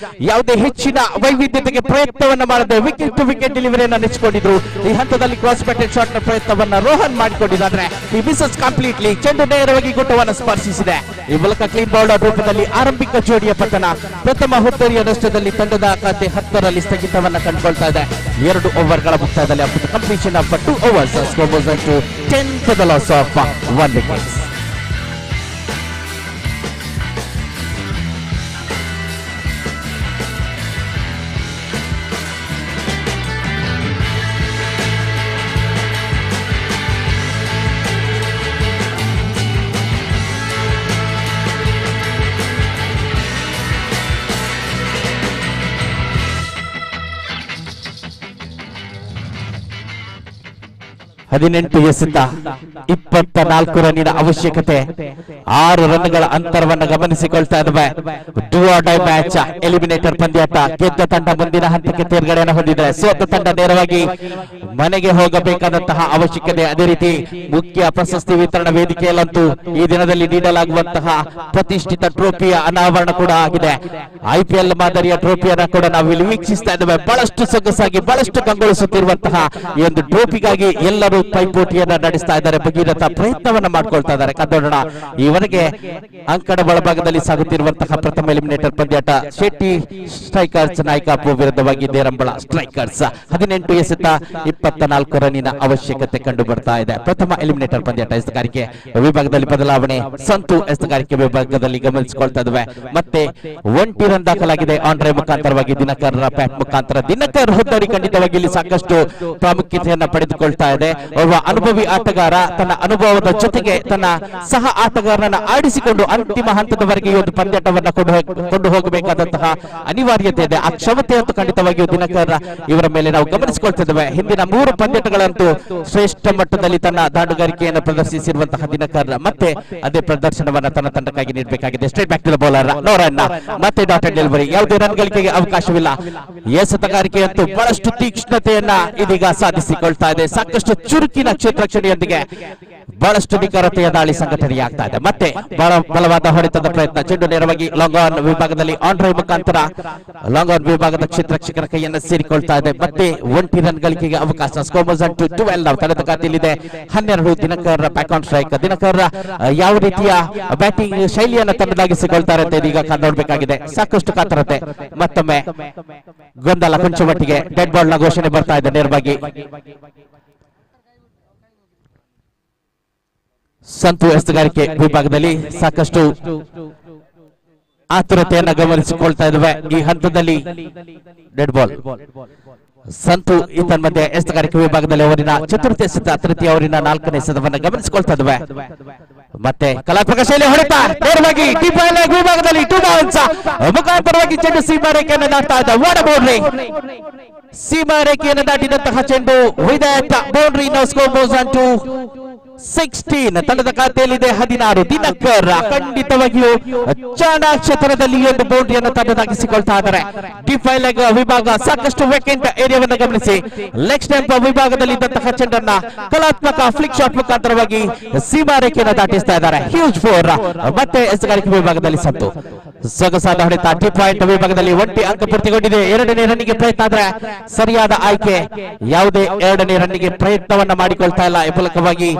ಯಾವುದೇ ಹೆಚ್ಚಿನ ವೈವಿಧ್ಯತೆಗೆ ಪ್ರಯತ್ನವನ್ನ ಮಾಡದೆ ವಿಕೆಟ್ ಟು ವಿಕೆಟ್ ಡೆಲಿವರಿಯನ್ನು ನೆಚ್ಚಿಕೊಂಡಿದ್ರು. ಈ ಹಂತದಲ್ಲಿ ಕ್ರಾಸ್ ಬ್ಯಾಟೆಡ್ ಶಾಟ್ ನ ಪ್ರಯತ್ನವನ್ನ ರೋಹನ್ ಮಾಡಿಕೊಂಡಿದ್ದಾರೆ. ಈ ಮಿಸಸ್ ಕಂಪ್ಲೀಟ್ಲಿ ಚೆಂಡು ನೇರವಾಗಿ ಗುಟ್ಟವನ್ನು ಸ್ಪರ್ಶಿಸಿದೆ. ಈ ಮೂಲಕ ಕ್ಲೀನ್ ಬೌಲ್ಡ್ ರೂಪದಲ್ಲಿ ಆರಂಭಿಕ ಜೋಡಿಯ ಪತನ. ಪ್ರಥಮ ಹುದ್ದರಿಯ ನಷ್ಟದಲ್ಲಿ ತಂಡದ ಖಾತೆ 10ರಲ್ಲಿ ಸ್ಥಗಿತವನ್ನ ಕಂಡುಕೊಳ್ತಾ ಇದೆ. 2 ಓವರ್ಗಳ ಮುಕ್ತಾಯದಲ್ಲಿ completion of 2 overs score goes to 10 for the loss of 1 wicket. ಹದಿನೆಂಟು ಎಸೆತ 24 ರನ್ನಿನ ಅವಶ್ಯಕತೆ. 6 ರನ್ಗಳ ಅಂತರವನ್ನು ಗಮನಿಸಿಕೊಳ್ತಾ ಇದ್ದಾವೆ. Do or die match eliminator ಪಂದ್ಯಾಟ. ಗೆದ್ದ ತಂಡ ಮುಂದಿನ ಹಂತಕ್ಕೆ ತೇರ್ಗಡೆಯನ್ನು ಹೊಂದಿದೆ. ಸೋತ ತಂಡ ನೇರವಾಗಿ ಮನೆಗೆ ಹೋಗಬೇಕಾದಂತಹ ಅವಶ್ಯಕತೆ. ಅದೇ ರೀತಿ ಮುಖ್ಯ ಪ್ರಶಸ್ತಿ ವಿತರಣಾ ವೇದಿಕೆಯಲ್ಲಂತೂ ಈ ದಿನದಲ್ಲಿ ನೀಡಲಾಗುವಂತಹ ಪ್ರತಿಷ್ಠಿತ ಟ್ರೋಫಿಯ ಅನಾವರಣ ಕೂಡ ಆಗಿದೆ. IPL ಮಾದರಿಯ ಟ್ರೋಫಿಯನ್ನು ಕೂಡ ನಾವು ಇಲ್ಲಿ ವೀಕ್ಷಿಸ್ತಾ ಇದ್ದೇವೆ. ಬಹಳಷ್ಟು ಸೊಗಸಾಗಿ ಬಹಳಷ್ಟು ಕಂಗೊಳಿಸುತ್ತಿರುವಂತಹ ಈ ಒಂದು ಟ್ರೋಫಿಗಾಗಿ ಎಲ್ಲರೂ ಪೈಪೋಟಿಯನ್ನ ನಡೆಸ್ತಾ ಇದ್ದಾರೆ. ಭಗೀರಥ ಪ್ರಯತ್ನವನ್ನ ಮಾಡ್ಕೊಳ್ತಾ ಇದ್ದಾರೆ. ಕನ್ನಡ ಈವರೆಗೆ ಅಂಕಣ ಒಳಭಾಗದಲ್ಲಿ ಸಾಗುತ್ತಿರುವಂತಹ ಪ್ರಥಮ ಎಲಿಮಿನೇಟರ್ ಪಂದ್ಯಾಟ ಶೆಟ್ಟಿ ಸ್ಟ್ರೈಕರ್ಸ್ ನಾಯಕಾಪು ವಿರುದ್ಧವಾಗಿ ದೇರಂಬಳ ಸ್ಟ್ರೈಕರ್ಸ್. 18 ಎಸೆತ 24 ರನ್ನಿನ ಅವಶ್ಯಕತೆ ಕಂಡು ಬರ್ತಾ ಇದೆ. ಪ್ರಥಮ ಎಲಿಮಿನೇಟರ್ ಪಂದ್ಯಾಟ ಎಸೆತಗಾರಿಕೆ ವಿಭಾಗದಲ್ಲಿ ಬದಲಾವಣೆ. ಸಂತು ಎಸೆತಗಾರಿಕೆ ವಿಭಾಗದಲ್ಲಿ ಗಮನಿಸಿಕೊಳ್ತಾ ಇದ್ದೇವೆ. ಮತ್ತೆ 1 ರನ್ ದಾಖಲಾಗಿದೆ ಆಂಡ್ರೆ ಮುಖಾಂತರವಾಗಿ ದಿನಕರ್ ಬ್ಯಾಟ್ ಮುಖಾಂತರ. ದಿನಕರ್ ಹುದ್ದರಿ ಖಂಡಿತವಾಗಿ ಇಲ್ಲಿ ಸಾಕಷ್ಟು ಪ್ರಾಮುಖ್ಯತೆಯನ್ನ ಪಡೆದುಕೊಳ್ತಾ ಇದೆ. ಒಬ್ಬ ಅನುಭವಿ ಆಟಗಾರ ತನ್ನ ಅನುಭವದ ಜೊತೆಗೆ ತನ್ನ ಸಹ ಆಟಗಾರರನ್ನ ಆಡಿಸಿಕೊಂಡು ಅಂತಿಮ ಹಂತದವರೆಗೆ ಈ ಒಂದು ಪಂದ್ಯಾಟವನ್ನ ಕೊಂಡು ಹೋಗಬೇಕಾದಂತಹ ಅನಿವಾರ್ಯತೆ ಇದೆ. ಆ ಕ್ಷಮತೆ ಅಂತೂ ಖಂಡಿತವಾಗಿಯೂ ದಿನಕರ್ ಇವರ ಮೇಲೆ ನಾವು ಗಮನಿಸಿಕೊಳ್ತಿದ್ದೇವೆ. ಹಿಂದಿನ 3 ಪಂದ್ಯಾಟಗಳಂತೂ ಶ್ರೇಷ್ಠ ಮಟ್ಟದಲ್ಲಿ ತನ್ನ ದಾಂಡುಗಾರಿಕೆಯನ್ನು ಪ್ರದರ್ಶಿಸಿರುವಂತಹ ದಿನಕರ್ ಮತ್ತೆ ಅದೇ ಪ್ರದರ್ಶನವನ್ನ ತನ್ನ ತಂಡಕ್ಕಾಗಿ ನೀಡಬೇಕಾಗಿದೆ. Straight back to the bowler no run. ಮತ್ತೆ ಡಾಟೆಡ್ ಡೆಲಿವರಿ. ಯಾವುದೇ ರನ್ ಗಳಿಕೆಗೆ ಅವಕಾಶವಿಲ್ಲ. ಎಸೆತಗಾರಿಕೆಯಂತೂ ಬಹಳಷ್ಟು ತೀಕ್ಷ್ಣತೆಯನ್ನ ಇದೀಗ ಸಾಧಿಸಿಕೊಳ್ತಾ ಇದೆ. ಸಾಕಷ್ಟು ಚುರುಕಿನ ಕ್ಷೇತ್ರಕ್ಷಣೆಯೊಂದಿಗೆ ಬಹಳಷ್ಟು ನಿಖರತೆಯ ದಾಳಿ ಸಂಘಟನೆಯಾಗ್ತಾ ಇದೆ. ಮತ್ತೆ ಬಲವಾದ ಹೊಡೆತದ ಪ್ರಯತ್ನ. ಚೆಂಡು ನೇರವಾಗಿ ಲಾಂಗ್ ಆನ್ ವಿಭಾಗದಲ್ಲಿ ಆಂಡ್ರೆ ಮುಖಾಂತರ ಲಾಂಗ್ ಆನ್ ವಿಭಾಗದ ಕ್ಷೇತ್ರಕ್ಷಕರ ಕೈಯನ್ನು ಸೇರಿಕೊಳ್ತಾ ಇದೆ. ಮತ್ತೆ 1 ರನ್ ಗಳಿಕೆಗೆ ಅವಕಾಶ. Score goes to 12. ತಂಡದ ಖಾತೆಯಲ್ಲಿದೆ 12. Dinakar back on strike. Dinakar ಯಾವ ರೀತಿಯ ಬ್ಯಾಟಿಂಗ್ ಶೈಲಿಯನ್ನು ತನ್ನದಾಗಿಸಿಕೊಳ್ತಾರೆ ಅಂತ ಇದೀಗ ನೋಡಬೇಕಾಗಿದೆ. ಸಾಕಷ್ಟು ಕಾತರತೆ. ಮತ್ತೊಮ್ಮೆ ಗೊಂದಲ ಕೊಂಚ ಮಟ್ಟಿಗೆ ಡೆಡ್ ಬಾಲ್ ನ ಘೋಷಣೆ ಬರ್ತಾ ಇದೆ. ನೇರವಾಗಿ ಸಂತು ಎಸೆತಗಾರಿಕೆ ವಿಭಾಗದಲ್ಲಿ ಸಾಕಷ್ಟು ಆತುರತೆಯನ್ನ ಗಮನಿಸಿಕೊಳ್ತಾ ಇದ್ದೇವೆ. ಈ ಹಂತದಲ್ಲಿ ಡೆಡ್ ಬಾಲ್. ಸಂತು ಮಧ್ಯೆ ಎಸೆತಗಾರಿಕೆ ವಿಭಾಗದಲ್ಲಿ ಅವರಿನ ಚತುರ್ಥ ಎಸೆತ, ತೃತೀಯ ಅವರಿನ 4ನೇ ಎಸೆತವನ್ನು ಗಮನಿಸಿಕೊಳ್ತಾ ಇದ್ದೇವೆ. ಮತ್ತೆ ಕಲಾತ್ಮಕ ಶೈಲಿ ಹೊಡೆತ ನೇರವಾಗಿ ವಿಭಾಗದಲ್ಲಿ 2 ಬೌನ್ಸ್ ಮುಖಾಂತರವಾಗಿ ಚೆಂಡು ಸೀಮಾ ರೇಖೆಯನ್ನು ದಾಟ್ತಾ ಇದೆ. ವಾಡ ಬೌಂಡ್ರಿ. ಸೀಮಾ ರೇಖೆಯನ್ನು ದಾಟಿದಂತಹ ಚೆಂಡು with that boundary. Now score goes on to 16. ತಂಡದ ಖಾತೆಯಲ್ಲಿದೆ 16. ದಿನಕರ್ ಖಂಡಿತವಾಗಿಯೂ ಚಾಣಾಕ್ಷತನದಲ್ಲಿ ಒಂದು ಬೌಂಡ್ರಿಯನ್ನು ತಂಡದಾಗಿಸಿಕೊಳ್ತಾ ಇದ್ದಾರೆ. ಡಿಫೈ ಲೆಗ್ ವಿಭಾಗ ಸಾಕಷ್ಟು ವೇಕೆಂಟ್ ಏರಿಯಾವನ್ನು ಗಮನಿಸಿ ಲೆಗ್ ಸ್ಟಂಪ್ ವಿಭಾಗದಲ್ಲಿ ಇದ್ದಂತಹ ಚೆಂಡನ್ನ ಕಲಾತ್ಮಕ ಫ್ಲಿಕ್ ಶಾಟ್ ಮುಖಾಂತರವಾಗಿ ಸೀಮಾ ರೇಖೆಯನ್ನು ದಾಟಿಸ್ತಾ ಇದ್ದಾರೆ. ಹ್ಯೂಜ್ 4. ಮತ್ತೆ ಎಸೆತಗಾರಿಕೆ ವಿಭಾಗದಲ್ಲಿ ಸಂತು ಸೊಗಸಾದ ಹೊಡೆತ. ಟಿ ಪಾಯಿಂಟ್ ವಿಭಾಗದಲ್ಲಿ 1 ಅಂಕ ಪೂರ್ತಿಗೊಂಡಿದೆ. 2ನೇ ರನ್ನಿಗೆ ಪ್ರಯತ್ನ ಆದ್ರೆ ಸರಿಯಾದ ಆಯ್ಕೆ. ಯಾವುದೇ 2ನೇ ರನ್ನಿಗೆ ಪ್ರಯತ್ನವನ್ನ ಮಾಡಿಕೊಳ್ತಾ ಇಲ್ಲ. ಈ ಮೂಲಕವಾಗಿ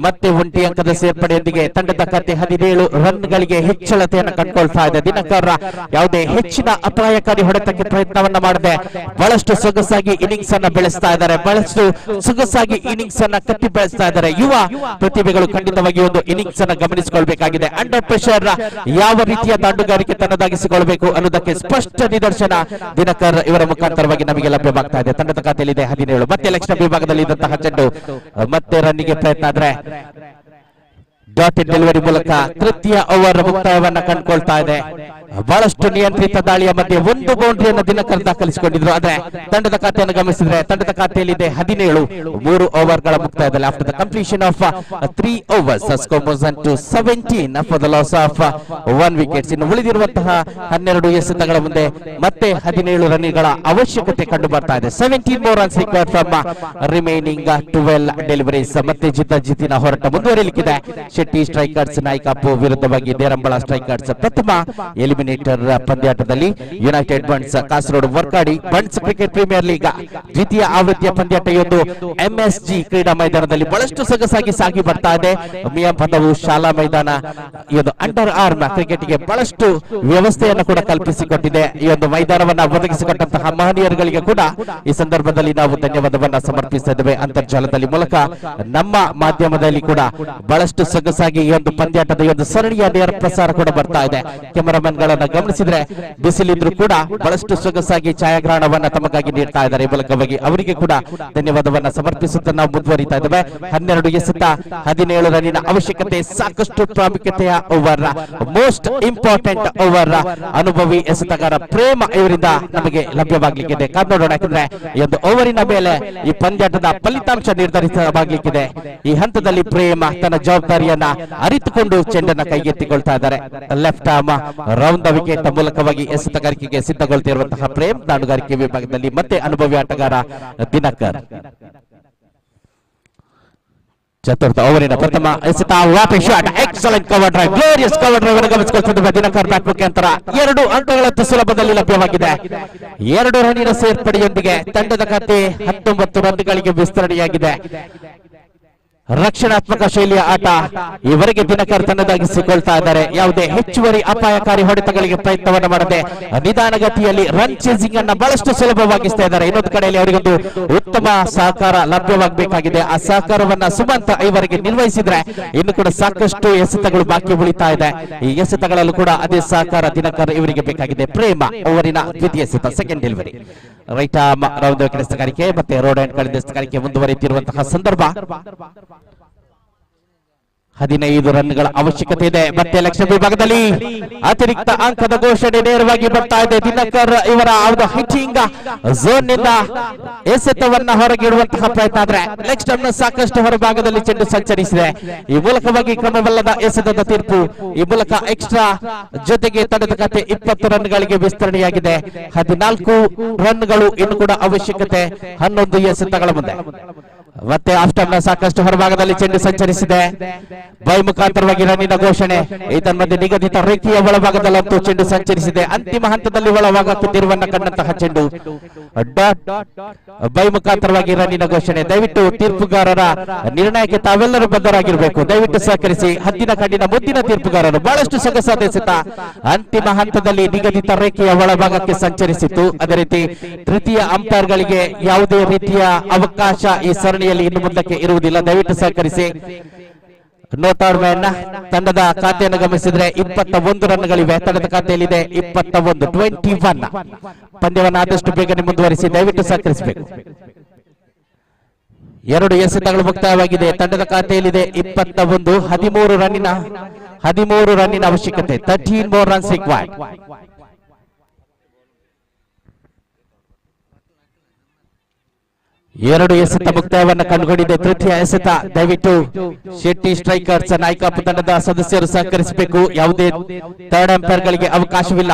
ಮತ್ತೆ 1 ಅಂಕದ ಸೇರ್ಪಡೆಯೊಂದಿಗೆ ತಂಡದ ಖಾತೆ 17 ರನ್ಗಳಿಗೆ ಹೆಚ್ಚಳತೆಯನ್ನು ಕಂಡುಕೊಳ್ತಾ ಇದೆ. ದಿನಕರ್ ಯಾವುದೇ ಹೆಚ್ಚಿನ ಅಪಾಯಕಾರಿ ಹೊಡೆತಕ್ಕೆ ಪ್ರಯತ್ನವನ್ನ ಮಾಡದೆ ಬಹಳಷ್ಟು ಸೊಗಸಾಗಿ ಇನ್ನಿಂಗ್ಸ್ ಅನ್ನ ಬೆಳೆಸ್ತಾ ಇದ್ದಾರೆ. ಬಹಳಷ್ಟು ಸೊಗಸಾಗಿ ಇನ್ನಿಂಗ್ಸ್ ಅನ್ನ ಕಟ್ಟಿ ಬೆಳೆಸ್ತಾ ಇದ್ದಾರೆ. ಯುವ ಪ್ರತಿಭೆಗಳು ಖಂಡಿತವಾಗಿ ಒಂದು ಇನ್ನಿಂಗ್ಸ್ ಅನ್ನ ಗಮನಿಸಿಕೊಳ್ಬೇಕಾಗಿದೆ. ಅಂಡರ್ ಪ್ರೆಷರ್ ಯಾವ ರೀತಿಯ ದಾಂಡುಗಾರಿಕೆ ಗಳಿಕೆ ತನ್ನದಾಗಿಸಿಕೊಳ್ಳಬೇಕು ಅನ್ನೋದಕ್ಕೆ ಸ್ಪಷ್ಟ ನಿದರ್ಶನ ದಿನಕರ್ ಇವರ ಮುಖಾಂತರವಾಗಿ ನಮಗೆ ಲಭ್ಯವಾಗ್ತಾ ಇದೆ. ತಂಡದ ಖಾತೆಯಲ್ಲಿದೆ 17. ಮತ್ತೆ ಲಕ್ಷಣ ವಿಭಾಗದಲ್ಲಿ ಇದ್ದಂತಹ ಚೆಂಡು ಮತ್ತೆ ರನ್ನಿಗೆ ಪ್ರಯತ್ನ ಆದ್ರೆ ಡಾಟ್ ಡೆಲಿವರಿ ಮೂಲಕ ತೃತೀಯ ಓವರ್ ಮುಕ್ತಾಯವನ್ನ ಕಂಡುಕೊಳ್ತಾ ಇದೆ. ಬಹಳಷ್ಟು ನಿಯಂತ್ರಿತ ದಾಳಿಯ ಮಧ್ಯೆ ಒಂದು ಬೌಂಡ್ರಿಯನ್ನು ದಿನಕರ್ ದಾಖಲಿಸಿಕೊಂಡಿದ್ರು. ಆದ್ರೆ ತಂಡದ ಖಾತೆಯನ್ನು ಗಮನಿಸಿದ್ರೆ ತಂಡದ ಖಾತೆಯಲ್ಲಿದೆ 17. 3 ಓವರ್ಗಳ ಮುಕ್ತಾಯದಲ್ಲಿ after the completion of 3 overs score moves on to 17 for the loss of 1 wickets. ಇನ್ನು ಉಳಿದಿರುವಂತಹ 12 ಎಸೆತಗಳ ಮುಂದೆ ಮತ್ತೆ 17 ರನ್ಗಳ ಅವಶ್ಯಕತೆ ಕಂಡು ಬರ್ತಾ ಇದೆ. 17 more runs required from remaining 12 deliveries. ಮತ್ತೆ ಜಿದ್ದಿನ ಹೋರಾಟ ಮುಂದುವರಿಯಲಿಕ್ಕಿದೆ. ಶೆಟ್ಟಿ ಸ್ಟ್ರೈಕರ್ಸ್ ನಾಯ್ಕಾಪು ವಿರುದ್ಧವಾಗಿ ದೇರಂಬಳ ಸ್ಟ್ರೈಕರ್ಸ್ ಪ್ರಥಮ ಎಲಿಮಿನೇಟರ್ ಪಂದ್ಯಾಟದಲ್ಲಿ united Bunts Kasaragod Varkadi Bunts cricket premier league ದ್ವಿತೀಯ ಆವೃತ್ತಿಯ ಪಂದ್ಯಾಟ ಇವತ್ತು ಎಂಎಸ್ಜಿ ಕ್ರೀಡಾ ಮೈದಾನದಲ್ಲಿ ಬಹಳಷ್ಟು ಸೊಗಸಾಗಿ ಸಾಗಿ ಬರ್ತಾ ಇದೆ. ಮಿಯಾ ಪದವು ಶಾಲಾ ಮೈದಾನ ಈ ಒಂದು ಅಂಡರ್ ಆರ್ಮ್ ಕ್ರಿಕೆಟ್ಗೆ ಬಹಳಷ್ಟು ವ್ಯವಸ್ಥೆಯನ್ನು ಕೂಡ ಕಲ್ಪಿಸಿಕೊಟ್ಟಿದೆ. ಈ ಒಂದು ಮೈದಾನವನ್ನ ಒದಗಿಸಿಕೊಟ್ಟಂತಹ ಮಹನೀಯರುಗಳಿಗೆ ಕೂಡ ಈ ಸಂದರ್ಭದಲ್ಲಿ ನಾವು ಧನ್ಯವಾದವನ್ನ ಸಮರ್ಪಿಸ್ತಾ ಇದ್ದೇವೆ. ಅಂತರ್ಜಾಲದಲ್ಲಿ ಮೂಲಕ ನಮ್ಮ ಮಾಧ್ಯಮದಲ್ಲಿ ಕೂಡ ಬಹಳಷ್ಟು ಸೊಗಸಾಗಿ ಈ ಒಂದು ಪಂದ್ಯಾಟದ ಈ ಒಂದು ಸರಣಿಯ ನೇರ ಪ್ರಸಾರ ಕೂಡ ಬರ್ತಾ ಇದೆ. ಕ್ಯಾಮರಾಮನ್ ಗಳನ್ನ ಗಮನಿಸಿದ್ರೆ ಬಿಸಿಲಿದ್ರು ಕೂಡ ಬಹಳಷ್ಟು ಸೊಗಸಾಗಿ ಛಾಯಾಗ್ರಹಣವನ್ನ ತಮಗಾಗಿ ನೀಡ್ತಾ ಇದ್ದಾರೆ. ಈ ಮೂಲಕವಾಗಿ ಅವರಿಗೆ ಕೂಡ ಧನ್ಯವಾದವನ್ನ ಸಮರ್ಪಿಸುತ್ತಾ ನಾವು ಮುಂದುವರಿತಾ ಇದ್ದೇವೆ. 12 ಎಸೆತ 17 ರನ್ನಿನ ಅವಶ್ಯಕತೆ. ಸಾಕಷ್ಟು ಪ್ರಾಮುಖ್ಯತೆಯ ಓವರ್, ಮೋಸ್ಟ್ ಇಂಪಾರ್ಟೆಂಟ್ ಓವರ್ ಅನುಭವಿ ಎಸೆತಗಾರ ಪ್ರೇಮ ಇವರಿಂದ ನಮಗೆ ಲಭ್ಯವಾಗಲಿಕ್ಕಿದೆ. ಕಾದ್ ನೋಡೋಣ, ಯಾಕಂದ್ರೆ ಈ ಒಂದು ಓವರಿನ ಮೇಲೆ ಈ ಪಂದ್ಯಾಟದ ಫಲಿತಾಂಶ ನಿರ್ಧರಿಸವಾಗಲಿಕ್ಕಿದೆ. ಈ ಹಂತದಲ್ಲಿ ಪ್ರೇಮ ತನ್ನ ಜವಾಬ್ದಾರಿಯನ್ನ ಅರಿತುಕೊಂಡು ಚೆಂಡನ್ನ ಕೈಗೆತ್ತಿಕೊಳ್ತಾ ಇದ್ದಾರೆ. Left arm round the wicket ಮೂಲಕವಾಗಿ ಎಸೆತಗಾರಿಕೆಗೆ ಸಿದ್ಧಗೊಳ್ತಿರುವಂತಹ ಪ್ರೇಮ್. ದಾಂಡುಗಾರಿಕೆ ವಿಭಾಗದಲ್ಲಿ ಮತ್ತೆ ಅನುಭವಿ ಆಟಗಾರ ದಿನಕರ್. ಚತುರ್ಥ ಓವರಿನ ಪ್ರಥಮ ಎಸೆತ. What A shot, excellent cover drive, glorious cover drive ಅನ್ನು ಗಮನಿಸಿಕೊಳ್ತಿದ್ದೇವೆ. ದಿನಕರ್ ಬ್ಯಾಟ್ ಮುಖಾಂತರ 2 ಅಂಕಗಳಂತೂ ಸುಲಭದಲ್ಲಿ ಲಭ್ಯವಾಗಿದೆ. 2 ರನ್ನಿನ ಸೇರ್ಪಡೆಯೊಂದಿಗೆ ತಂಡದ ಖಾತೆ 19 ರನ್ಗಳಿಗೆ ವಿಸ್ತರಣೆಯಾಗಿದೆ. ರಕ್ಷಣಾತ್ಮಕ ಶೈಲಿಯ ಆಟ ಇವರಿಗೆ ದಿನಕರ್ ತನ್ನದಾಗಿಸಿಕೊಳ್ತಾ ಇದ್ದಾರೆ. ಯಾವುದೇ ಹೆಚ್ಚುವರಿ ಅಪಾಯಕಾರಿ ಹೊಡೆತಗಳಿಗೆ ಪ್ರಯತ್ನವನ್ನ ಮಾಡದೆ ನಿಧಾನಗತಿಯಲ್ಲಿ ರನ್ ಚೇಸಿಂಗ್ ಅನ್ನ ಬಹಳಷ್ಟು ಸುಲಭವಾಗಿಸ್ತಾ ಇದ್ದಾರೆ. ಇನ್ನೊಂದು ಕಡೆಯಲ್ಲಿ ಅವರಿಗೊಂದು ಉತ್ತಮ ಸಹಕಾರ ಲಭ್ಯವಾಗಬೇಕಾಗಿದೆ. ಆ ಸಹಕಾರವನ್ನ ಸುಮಂತ್ ಇವರಿಗೆ ನಿರ್ವಹಿಸಿದ್ರೆ ಇನ್ನು ಕೂಡ ಸಾಕಷ್ಟು ಎಸೆತಗಳು ಬಾಕಿ ಉಳಿತಾ ಇದೆ. ಈ ಎಸೆತಗಳಲ್ಲೂ ಕೂಡ ಅದೇ ಸಹಕಾರ ದಿನಕರ್ ಇವರಿಗೆ ಬೇಕಾಗಿದೆ. ಪ್ರೇಮ ಓವರಿನ ದ್ವಿತೀಯ ಎಸೆತ, second delivery. Right arm round wicket ಎಸೆತಗಾರಿಕೆ ಮತ್ತೆ ರೋಡ್ ಅಂಡ್ ಕಡಿದ ಎಸೆತಗಾರಿಕೆ ಮುಂದುವರಿಯುತ್ತಿರುವಂತಹ ಸಂದರ್ಭ. 15 ರನ್ಗಳ ಅವಶ್ಯಕತೆ ಇದೆ. ಮತ್ತೆ ಲಕ್ಷ್ಯ ವಿಭಾಗದಲ್ಲಿ ಅತಿರಿಕ್ತ ಅಂಕದ ಘೋಷಣೆ ನೇರವಾಗಿ ಬರ್ತಾ ಇದೆ. ದಿನಕರ್ ಇವರ ಹಿಟ್ಟಿಂಗ್ ಝೋನ್ ನಿಂದ ಎಸೆತವನ್ನ ಹೊರಗಿಡುವಂತಹ ಪ್ರಯತ್ನ, ಆದ್ರೆ ಲೆಗ್ ಸ್ಟಂಪ್ ನ ಸಾಕಷ್ಟು ಹೊರಭಾಗದಲ್ಲಿ ಚೆಂಡು ಸಂಚರಿಸಿದೆ. ಈ ಮೂಲಕವಾಗಿ ಕ್ರಮವಲ್ಲದ ಎಸೆತದ ತೀರ್ಪು. ಈ ಮೂಲಕ ಎಕ್ಸ್ಟ್ರಾ ಜೊತೆಗೆ ತಂಡದ ಖಾತೆ 20 ರನ್ಗಳಿಗೆ ವಿಸ್ತರಣೆಯಾಗಿದೆ. 14 ರನ್ಗಳು ಇನ್ನು ಕೂಡ ಅವಶ್ಯಕತೆ 11 ಎಸೆತಗಳ ಮುಂದೆ. ಮತ್ತೆ ಆಫ್ಟರ್ನ ಸಾಕಷ್ಟು ಹೊರಭಾಗದಲ್ಲಿ ಚೆಂಡು ಸಂಚರಿಸಿದೆ. ಬೈ ಮುಖಾಂತರವಾಗಿ ರನ್ನಿನ ಘೋಷಣೆ. ಇದನ್ಮಧ್ಯೆ ನಿಗದಿತ ರೇಖೆಯ ಒಳಭಾಗದಲ್ಲಂತೂ ಚೆಂಡು ಸಂಚರಿಸಿದೆ. ಅಂತಿಮ ಹಂತದಲ್ಲಿ ಒಳಭಾಗಕ್ಕೆ ತಿರುವನ್ನ ಕಂಡಂತಹ ಚೆಂಡು. ಬೈ ಮುಖಾಂತರವಾಗಿ ರನ್ನಿನ ಘೋಷಣೆ. ದಯವಿಟ್ಟು ತೀರ್ಪುಗಾರರ ನಿರ್ಣಯಕ್ಕೆ ತಾವೆಲ್ಲರೂ ಬದ್ಧರಾಗಿರಬೇಕು. ದಯವಿಟ್ಟು ಸಹಕರಿಸಿ. ಹದ್ದಿನ ಕಣ್ಣಿನ ಮುದ್ದಿನ ತೀರ್ಪುಗಾರರು ಬಹಳಷ್ಟು ಸೊಗಸಾದ ಎಸೆತ ಅಂತಿಮ ಹಂತದಲ್ಲಿ ನಿಗದಿತ ರೇಖೆಯ ಒಳಭಾಗಕ್ಕೆ ಸಂಚರಿಸಿತ್ತು. ಅದೇ ರೀತಿ ತೃತೀಯ ಅಂಪೈರ್ ಗಳಿಗೆ ಯಾವುದೇ ರೀತಿಯ ಅವಕಾಶ ಈ ಸರಣಿಯಲ್ಲಿ ಇನ್ನು ಮುಂದಕ್ಕೆ ಇರುವುದಿಲ್ಲ. ದಯವಿಟ್ಟು ಸಹಕರಿಸಿ. ನೋಟಾರ್ ಮ್ಯಾನ್ ತಂಡದ ಖಾತೆಯನ್ನು ಗಮನಿಸಿದ್ರೆ 21 ರನ್ಗಳಿವೆ. ತಂಡದ ಖಾತೆಯಲ್ಲಿದೆ 21. ಪಂದ್ಯವನ್ನು ಆದಷ್ಟು ಬೇಗನೆ ಮುಂದುವರಿಸಿ. ದಯವಿಟ್ಟು ಸಹಕರಿಸಬೇಕು. 2 ಎಸೆತಗಳು ಮುಕ್ತಾಯವಾಗಿದೆ. ತಂಡದ ಖಾತೆಯಲ್ಲಿದೆ 21. 13 ರನ್ನಿನ ಅವಶ್ಯಕತೆ. 13 more runs required. 2 ಎಸೆತ ಮುಕ್ತಾಯವನ್ನು ಕಂಡುಕೊಂಡಿದೆ. ತೃತೀಯ ಎಸೆತ. ದಯವಿಟ್ಟು ಶೆಟ್ಟಿ ಸ್ಟ್ರೈಕರ್ಸ್ ನಾಯ್ಕಾಪು ತಂಡದ ಸದಸ್ಯರು ಸಹಕರಿಸಬೇಕು. ಯಾವುದೇ ಥರ್ಡ್ ಅಂಪೈರ್ ಗಳಿಗೆ ಅವಕಾಶವಿಲ್ಲ.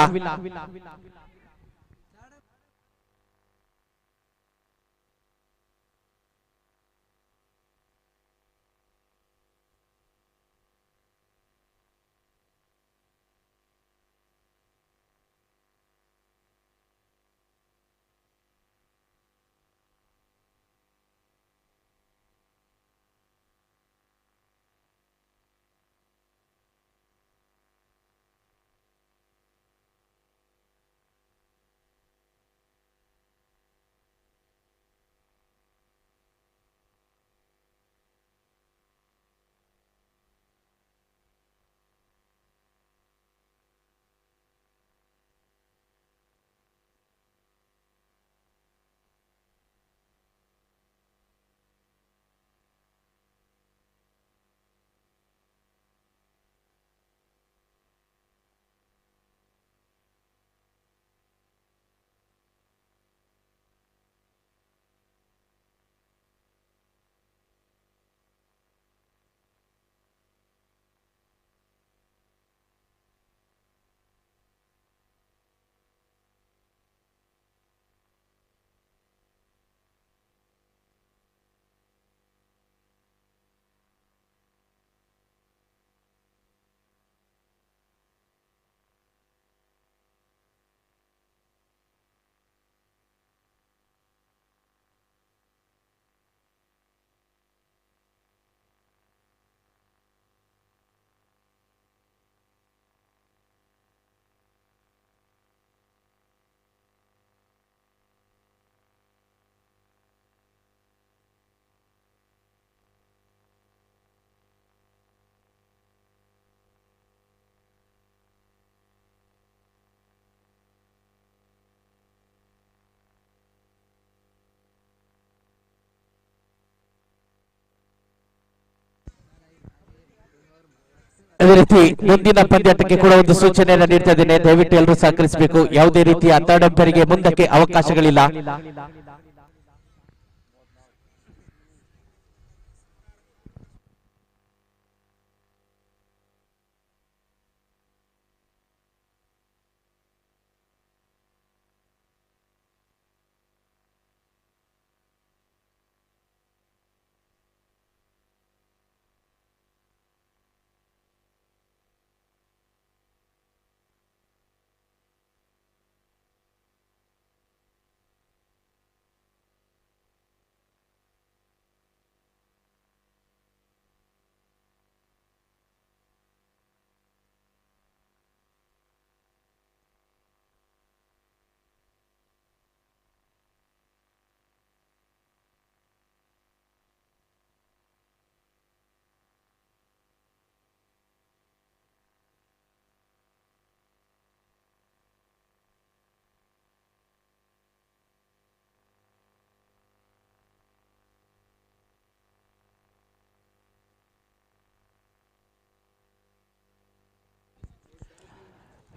ಅದೇ ರೀತಿ ಮುಂದಿನ ಪಂದ್ಯಾಟಕ್ಕೆ ಕೂಡ ಒಂದು ಸೂಚನೆಯನ್ನು ನೀಡ್ತಾ ಇದ್ದೇನೆ. ದಯವಿಟ್ಟು ಎಲ್ಲರೂ ಸಹಕರಿಸಬೇಕು. ಯಾವುದೇ ರೀತಿಯ ಥರ್ಡ್ ಅಂಪೈರ್ಗೆ ಮುಂದಕ್ಕೆ ಅವಕಾಶಗಳಿಲ್ಲ.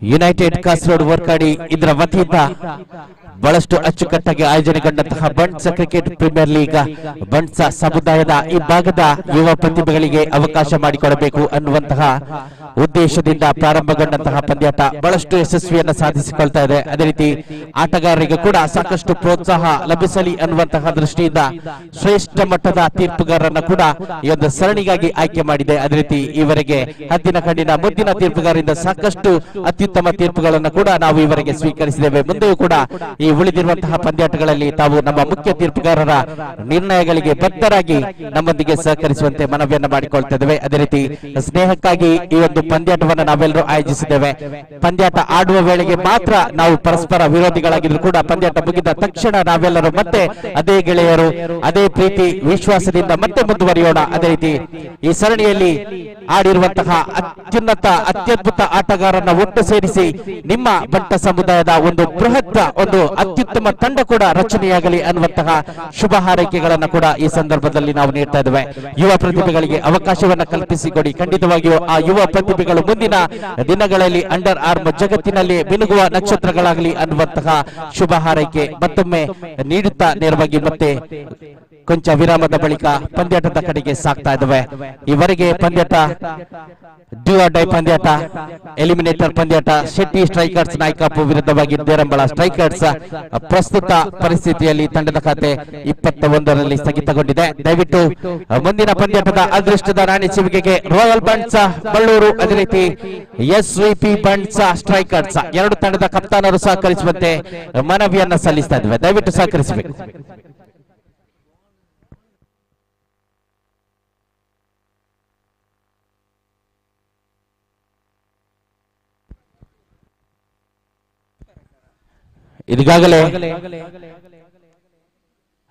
ಯುನೈಟೆಡ್ ಕಾಸರಗೋಡು ವರ್ಕಾಡಿ ಇದರ ವತಿಯಿಂದ ಬಹಳಷ್ಟು ಅಚ್ಚುಕಟ್ಟಾಗಿ ಆಯೋಜನೆಗೊಂಡಂತಹ ಬಂಟ್ಸ ಕ್ರಿಕೆಟ್ ಪ್ರೀಮಿಯರ್ ಲೀಗ್ ಬಂಟ್ಸ ಸಮುದಾಯದ ಈ ಭಾಗದ ಯುವ ಪ್ರತಿಭೆಗಳಿಗೆ ಅವಕಾಶ ಮಾಡಿಕೊಡಬೇಕು ಅನ್ನುವಂತಹ ಉದ್ದೇಶದಿಂದ ಪ್ರಾರಂಭಗೊಂಡಂತಹ ಪಂದ್ಯಾಟ ಬಹಳಷ್ಟು ಯಶಸ್ವಿಯನ್ನು ಸಾಧಿಸಿಕೊಳ್ತಾ ಇದೆ. ಅದೇ ರೀತಿ ಆಟಗಾರರಿಗೆ ಕೂಡ ಸಾಕಷ್ಟು ಪ್ರೋತ್ಸಾಹ ಲಭಿಸಲಿ ಅನ್ನುವಂತಹ ದೃಷ್ಟಿಯಿಂದ ಶ್ರೇಷ್ಠ ಮಟ್ಟದ ತೀರ್ಪುಗಾರರನ್ನ ಕೂಡ ಈ ಒಂದು ಸರಣಿಗಾಗಿ ಆಯ್ಕೆ ಮಾಡಿದೆ. ಅದೇ ರೀತಿ ಈವರೆಗೆ ಹದ್ದಿನ ಕಣ್ಣಿನ ಮುದ್ದಿನ ತೀರ್ಪುಗಾರರಿಂದ ಸಾಕಷ್ಟು ಅತ್ಯುತ್ತಮ ತೀರ್ಪುಗಳನ್ನು ಕೂಡ ನಾವು ಇವರಿಗೆ ಸ್ವೀಕರಿಸಿದ್ದೇವೆ. ಮುಂದೆಯೂ ಕೂಡ ಈ ಉಳಿದಿರುವಂತಹ ಪಂದ್ಯಾಟಗಳಲ್ಲಿ ತಾವು ನಮ್ಮ ಮುಖ್ಯ ತೀರ್ಪುಗಾರರ ನಿರ್ಣಯಗಳಿಗೆ ಬದ್ಧರಾಗಿ ನಮ್ಮೊಂದಿಗೆ ಸಹಕರಿಸುವಂತೆ ಮನವಿಯನ್ನು ಮಾಡಿಕೊಳ್ತಾ ಇದ್ದೇವೆ. ಅದೇ ರೀತಿ ಸ್ನೇಹಕ್ಕಾಗಿ ಈ ಒಂದು ಪಂದ್ಯಾಟವನ್ನು ನಾವೆಲ್ಲರೂ ಆಯೋಜಿಸಿದ್ದೇವೆ. ಪಂದ್ಯಾಟ ಆಡುವ ವೇಳೆಗೆ ಮಾತ್ರ ನಾವು ಪರಸ್ಪರ ವಿರೋಧಿಗಳಾಗಿದ್ರು ಕೂಡ ಪಂದ್ಯಾಟ ಮುಗಿದ ತಕ್ಷಣ ನಾವೆಲ್ಲರೂ ಮತ್ತೆ ಅದೇ ಗೆಳೆಯರು, ಅದೇ ಪ್ರೀತಿ ವಿಶ್ವಾಸದಿಂದ ಮತ್ತೆ ಮುಂದುವರಿಯೋಣ. ಅದೇ ರೀತಿ ಈ ಸರಣಿಯಲ್ಲಿ ಆಡಿರುವಂತಹ ಅತ್ಯದ್ಭುತ ಆಟಗಾರರನ್ನ ಒಟ್ಟು ಸೇರಿಸಿ ನಿಮ್ಮ ಬಂಟ ಸಮುದಾಯದ ಒಂದು ಬೃಹತ್ ಒಂದು ಅತ್ಯುತ್ತಮ ತಂಡ ಕೂಡ ರಚನೆಯಾಗಲಿ ಅನ್ನುವಂತಹ ಶುಭ ಹಾರೈಕೆಗಳನ್ನು ಕೂಡ ಈ ಸಂದರ್ಭದಲ್ಲಿ ನಾವು ನೀಡ್ತಾ ಇದ್ದೇವೆ. ಯುವ ಪ್ರತಿಭೆಗಳಿಗೆ ಅವಕಾಶವನ್ನ ಕಲ್ಪಿಸಿಕೊಡಿ. ಖಂಡಿತವಾಗಿಯೂ ಆ ಯುವ ಪ್ರತಿಭೆಗಳು ಮುಂದಿನ ದಿನಗಳಲ್ಲಿ ಅಂಡರ್ ಆರ್ಮ್ ಜಗತ್ತಿನಲ್ಲಿ ಮಿನುಗುವ ನಕ್ಷತ್ರಗಳಾಗಲಿ ಅನ್ನುವಂತಹ ಶುಭ ಹಾರೈಕೆ ಮತ್ತೊಮ್ಮೆ ನೀಡುತ್ತಾ ನೇರವಾಗಿ ಮತ್ತೆ ಕೊಂಚ ವಿರಾಮದ ಬಳಿಕ ಪಂದ್ಯಾಟದ ಕಡೆಗೆ ಸಾಕ್ತಾ ಇದ್ದೇವೆ. ಈವರೆಗೆ ಪಂದ್ಯಾಟ ಡ್ಯೂ ಆರ್ ಡೈ ಪಂದ್ಯಾಟ, ಎಲಿಮಿನೇಟರ್ ಪಂದ್ಯಾಟ ಶೆಟ್ಟಿ ಸ್ಟ್ರೈಕರ್ಸ್ ನಾಯಕಪು ವಿರುದ್ಧವಾಗಿ ದೇರಂಬಳ ಸ್ಟ್ರೈಕರ್ಸ್. ಪ್ರಸ್ತುತ ಪರಿಸ್ಥಿತಿಯಲ್ಲಿ ತಂಡದ ಖಾತೆ 21ರಲ್ಲಿ ಸ್ಥಗಿತಗೊಂಡಿದೆ. ದಯವಿಟ್ಟು ಮುಂದಿನ ಪಂದ್ಯಾಟದ ಅದೃಷ್ಟದ ರಾಣಿ ಚಿವಿಗೆಗೆ ರಾಯಲ್ ಬಂಟ್ಸ್ ಬಳ್ಳೂರು, ಅದೇ ರೀತಿ SVP ಬಂಟ್ಸ್ ಸ್ಟ್ರೈಕರ್ಸ್ ಎರಡು ತಂಡದ ಕಪ್ತಾನರು ಸಹಕರಿಸುವಂತೆ ಮನವಿಯನ್ನ ಸಲ್ಲಿಸ್ತಾ ಇದ್ದೇವೆ. ದಯವಿಟ್ಟು ಸಹಕರಿಸಬೇಕು. ಈಗಾಗಲೇ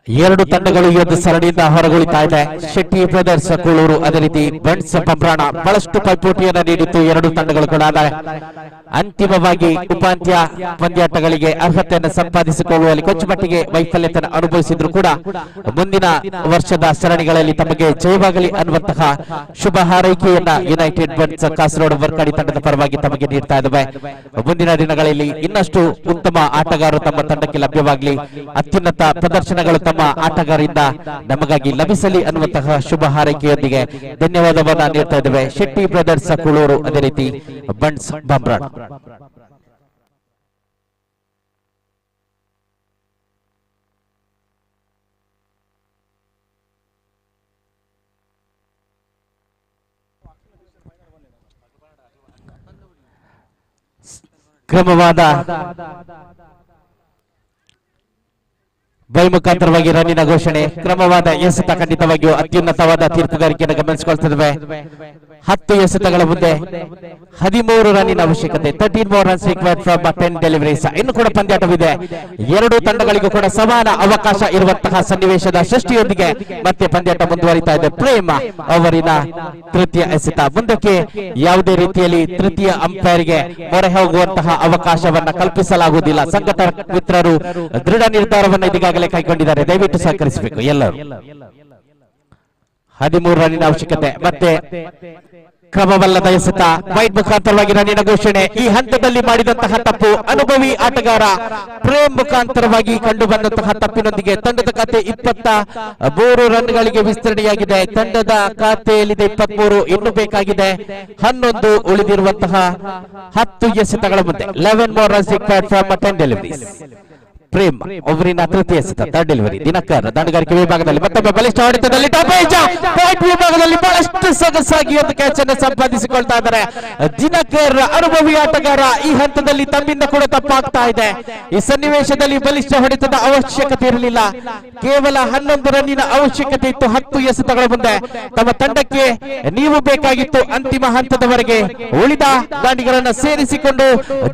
ಎರಡು ತಂಡಗಳು ಈ ಒಂದು ಸರಣಿಯಿಂದ ಹೊರಗುಳಿತಾ ಇದೆ. ಶೆಟ್ಟಿ ಬ್ರದರ್ಸ್ ಕೂಳೂರು, ಅದೇ ರೀತಿ ಬಂಟ್ಸ್ ಪಂಪ್ರಾಣ ಬಹಳಷ್ಟು ಪೈಪೋಟಿಯನ್ನು ನೀಡಿತ್ತು ಎರಡು ತಂಡಗಳು ಕೂಡ. ಆದರೆ ಅಂತಿಮವಾಗಿ ಉಪಾಂತ್ಯ ಪಂದ್ಯಾಟಗಳಿಗೆ ಅರ್ಹತೆಯನ್ನು ಸಂಪಾದಿಸಿಕೊಳ್ಳುವಲ್ಲಿ ಕೊಂಚ ಮಟ್ಟಿಗೆ ವೈಫಲ್ಯತೆಯನ್ನು ಅನುಭವಿಸಿದ್ರು ಕೂಡ ಮುಂದಿನ ವರ್ಷದ ಸರಣಿಗಳಲ್ಲಿ ತಮಗೆ ಜಯವಾಗಲಿ ಅನ್ನುವಂತಹ ಶುಭ ಹಾರೈಕೆಯನ್ನ ಯುನೈಟೆಡ್ ಬಂಟ್ಸ್ ಕಾಸರಗೋಡು ವರ್ಕಾಡಿ ತಂಡದ ಪರವಾಗಿ ತಮಗೆ ನೀಡ್ತಾ ಇದ್ದೇವೆ. ಮುಂದಿನ ದಿನಗಳಲ್ಲಿ ಇನ್ನಷ್ಟು ಉತ್ತಮ ಆಟಗಾರರು ತಮ್ಮ ತಂಡಕ್ಕೆ ಲಭ್ಯವಾಗಲಿ, ಅತ್ಯುನ್ನತ ಪ್ರದರ್ಶನಗಳು ತಮ್ಮ ಆಟಗಾರರಿಂದ ನಮಗಾಗಿ ಲಭಿಸಲಿ ಅನ್ನುವಂತಹ ಶುಭ ಹಾರೈಕೆಯೊಂದಿಗೆ ಧನ್ಯವಾದವನ್ನ ನೀಡ್ತಾ ಇದ್ದೇವೆ. ಶೆಟ್ಟಿ ಬ್ರದರ್ಸ್ ಕೂಳೂರು, ಅದೇ ರೀತಿ ಬಂಟ್ಸ್ ಬಂಬ್ರಾಡ್. ಕ್ರಮವಾದ ಮುಖಾಂತರವಾಗಿ ರನ್ನಿನ ಘೋಷಣೆ, ಕ್ರಮವಾದ ಎಸೆತ ಖಂಡಿತವಾಗಿಯೂ ಅತ್ಯುನ್ನತವಾದ ತೀರ್ಪುಗಾರಿಕೆಯನ್ನು ಗಮನಿಸಿಕೊಳ್ತಿದ್ದೇವೆ. 10 ಎಸೆತಗಳ ಮುಂದೆ 13 ರನ್ನಿನ ಅವಶ್ಯಕತೆ. 13 more runs required from 10 deliveries. ಇನ್ನು ಕೂಡ ಪಂದ್ಯಾಟವಿದೆ. ಎರಡು ತಂಡಗಳಿಗೂ ಕೂಡ ಸಮಾನ ಅವಕಾಶ ಇರುವಂತಹ ಸನ್ನಿವೇಶದ ಸೃಷ್ಟಿಯೊಂದಿಗೆ ಮತ್ತೆ ಪಂದ್ಯಾಟ ಮುಂದುವರಿತಾ ಇದೆ. ಪ್ರೇಮ ಅವರಿನ ತೃತೀಯ ಎಸೆತ. ಮುಂದಕ್ಕೆ ಯಾವುದೇ ರೀತಿಯಲ್ಲಿ ತೃತೀಯ ಅಂಪೈರ್ಗೆ ಮೊರೆ ಹೋಗುವಂತಹ ಅವಕಾಶವನ್ನ ಕಲ್ಪಿಸಲಾಗುವುದಿಲ್ಲ. ಸಂಘಟ ಮಿತ್ರರು ದೃಢ ನಿರ್ಧಾರವನ್ನು ಇದೀಗಾಗಲೇ ಕೈಗೊಂಡಿದ್ದಾರೆ. ದಯವಿಟ್ಟು ಸಹಕರಿಸಬೇಕು. ಎಲ್ಲರೂ 13 ರನ್ನಿನ ಅವಶ್ಯಕತೆ. ಮತ್ತೆ 13 more runs required from 10 deliveries. ಇನ್ನು ಕೂಡ ಪಂದ್ಯಾಟವಿದೆ. ಎರಡು ತಂಡಗಳಿಗೂ ಕೂಡ ಸಮಾನ ಅವಕಾಶ ಇರುವಂತಹ ಸನ್ನಿವೇಶದ ಸೃಷ್ಟಿಯೊಂದಿಗೆ ಮತ್ತೆ ಪಂದ್ಯಾಟ ಮುಂದುವರಿತಾ ಇದೆ. ಪ್ರೇಮ ಅವರಿನ ತೃತೀಯ ಎಸೆತ. ಮುಂದಕ್ಕೆ ಯಾವುದೇ ರೀತಿಯಲ್ಲಿ ತೃತೀಯ ಅಂಪೈರ್ಗೆ ಮೊರೆ ಹೋಗುವಂತಹ ಅವಕಾಶವನ್ನ ಕಲ್ಪಿಸಲಾಗುವುದಿಲ್ಲ. ಸಂಘಟ ಮಿತ್ರರು ದೃಢ ನಿರ್ಧಾರವನ್ನು ಇದೀಗಾಗಲೇ ಕೈಗೊಂಡಿದ್ದಾರೆ. ದಯವಿಟ್ಟು ಸಹಕರಿಸಬೇಕು ಎಲ್ಲರೂ. ಕ್ರಮವಲ್ಲದ ಎಸೆತ ವೈಡ್ ಮುಖಾಂತರವಾಗಿ ರನ್ನಿನ ಘೋಷಣೆ. ಈ ಹಂತದಲ್ಲಿ ಮಾಡಿದಂತಹ ತಪ್ಪು ಅನುಭವಿ ಆಟಗಾರ ಪ್ರೇಮ್ ಮುಖಾಂತರವಾಗಿ ಕಂಡು ಬಂದಂತಹ ತಪ್ಪಿನೊಂದಿಗೆ ತಂಡದ ಖಾತೆ 23 ರನ್ಗಳಿಗೆ ವಿಸ್ತರಣೆಯಾಗಿದೆ. ತಂಡದ ಖಾತೆಯಲ್ಲಿದೆ 23, ಇನ್ನು ಬೇಕಾಗಿದೆ 11 ಉಳಿದಿರುವಂತಹ 10 ಎಸೆತಗಳ ಮುಂದೆ. 11 more runs required from 10 deliveries. Prem ಅವರಿನ ತೃತೀಯ ಎಸೆತ ಥರ್ಡ್ ಡೆಲಿವರಿ. ದಿನಕರ್ ದಂಡಗಾರಿಕೆ ವಿಭಾಗದಲ್ಲಿ ಮತ್ತೊಮ್ಮೆ ಬಲಿಷ್ಠ ಹೊಡೆತದಲ್ಲಿ ಪಾಯಿಂಟ್ ವಿಭಾಗದಲ್ಲಿ ಬಹಳಷ್ಟು ಸೊಗಸಾಗಿ ಒಂದು ಕ್ಯಾಚ್ ಅನ್ನು ಸಂಪಾದಿಸಿಕೊಳ್ತಾ ಇದ್ದಾರೆ ದಿನಕರ್. ಅನುಭವಿ ಆಟಗಾರ ಈ ಹಂತದಲ್ಲಿ ತಮ್ಮಿಂದ ಕೂಡ ತಪ್ಪಾಗ್ತಾ ಇದೆ. ಈ ಸನ್ನಿವೇಶದಲ್ಲಿ ಬಲಿಷ್ಠ ಹೊಡೆತದ ಅವಶ್ಯಕತೆ ಇರಲಿಲ್ಲ, ಕೇವಲ 11 ರನ್ನಿನ ಅವಶ್ಯಕತೆ ಇತ್ತು 10 ಎಸೆತಗಳ ಮುಂದೆ. ತಮ್ಮ ತಂಡಕ್ಕೆ ನೀವು ಬೇಕಾಗಿತ್ತು ಅಂತಿಮ ಹಂತದವರೆಗೆ ಉಳಿದ ದಾಂಡಿಗರನ್ನ ಸೇರಿಸಿಕೊಂಡು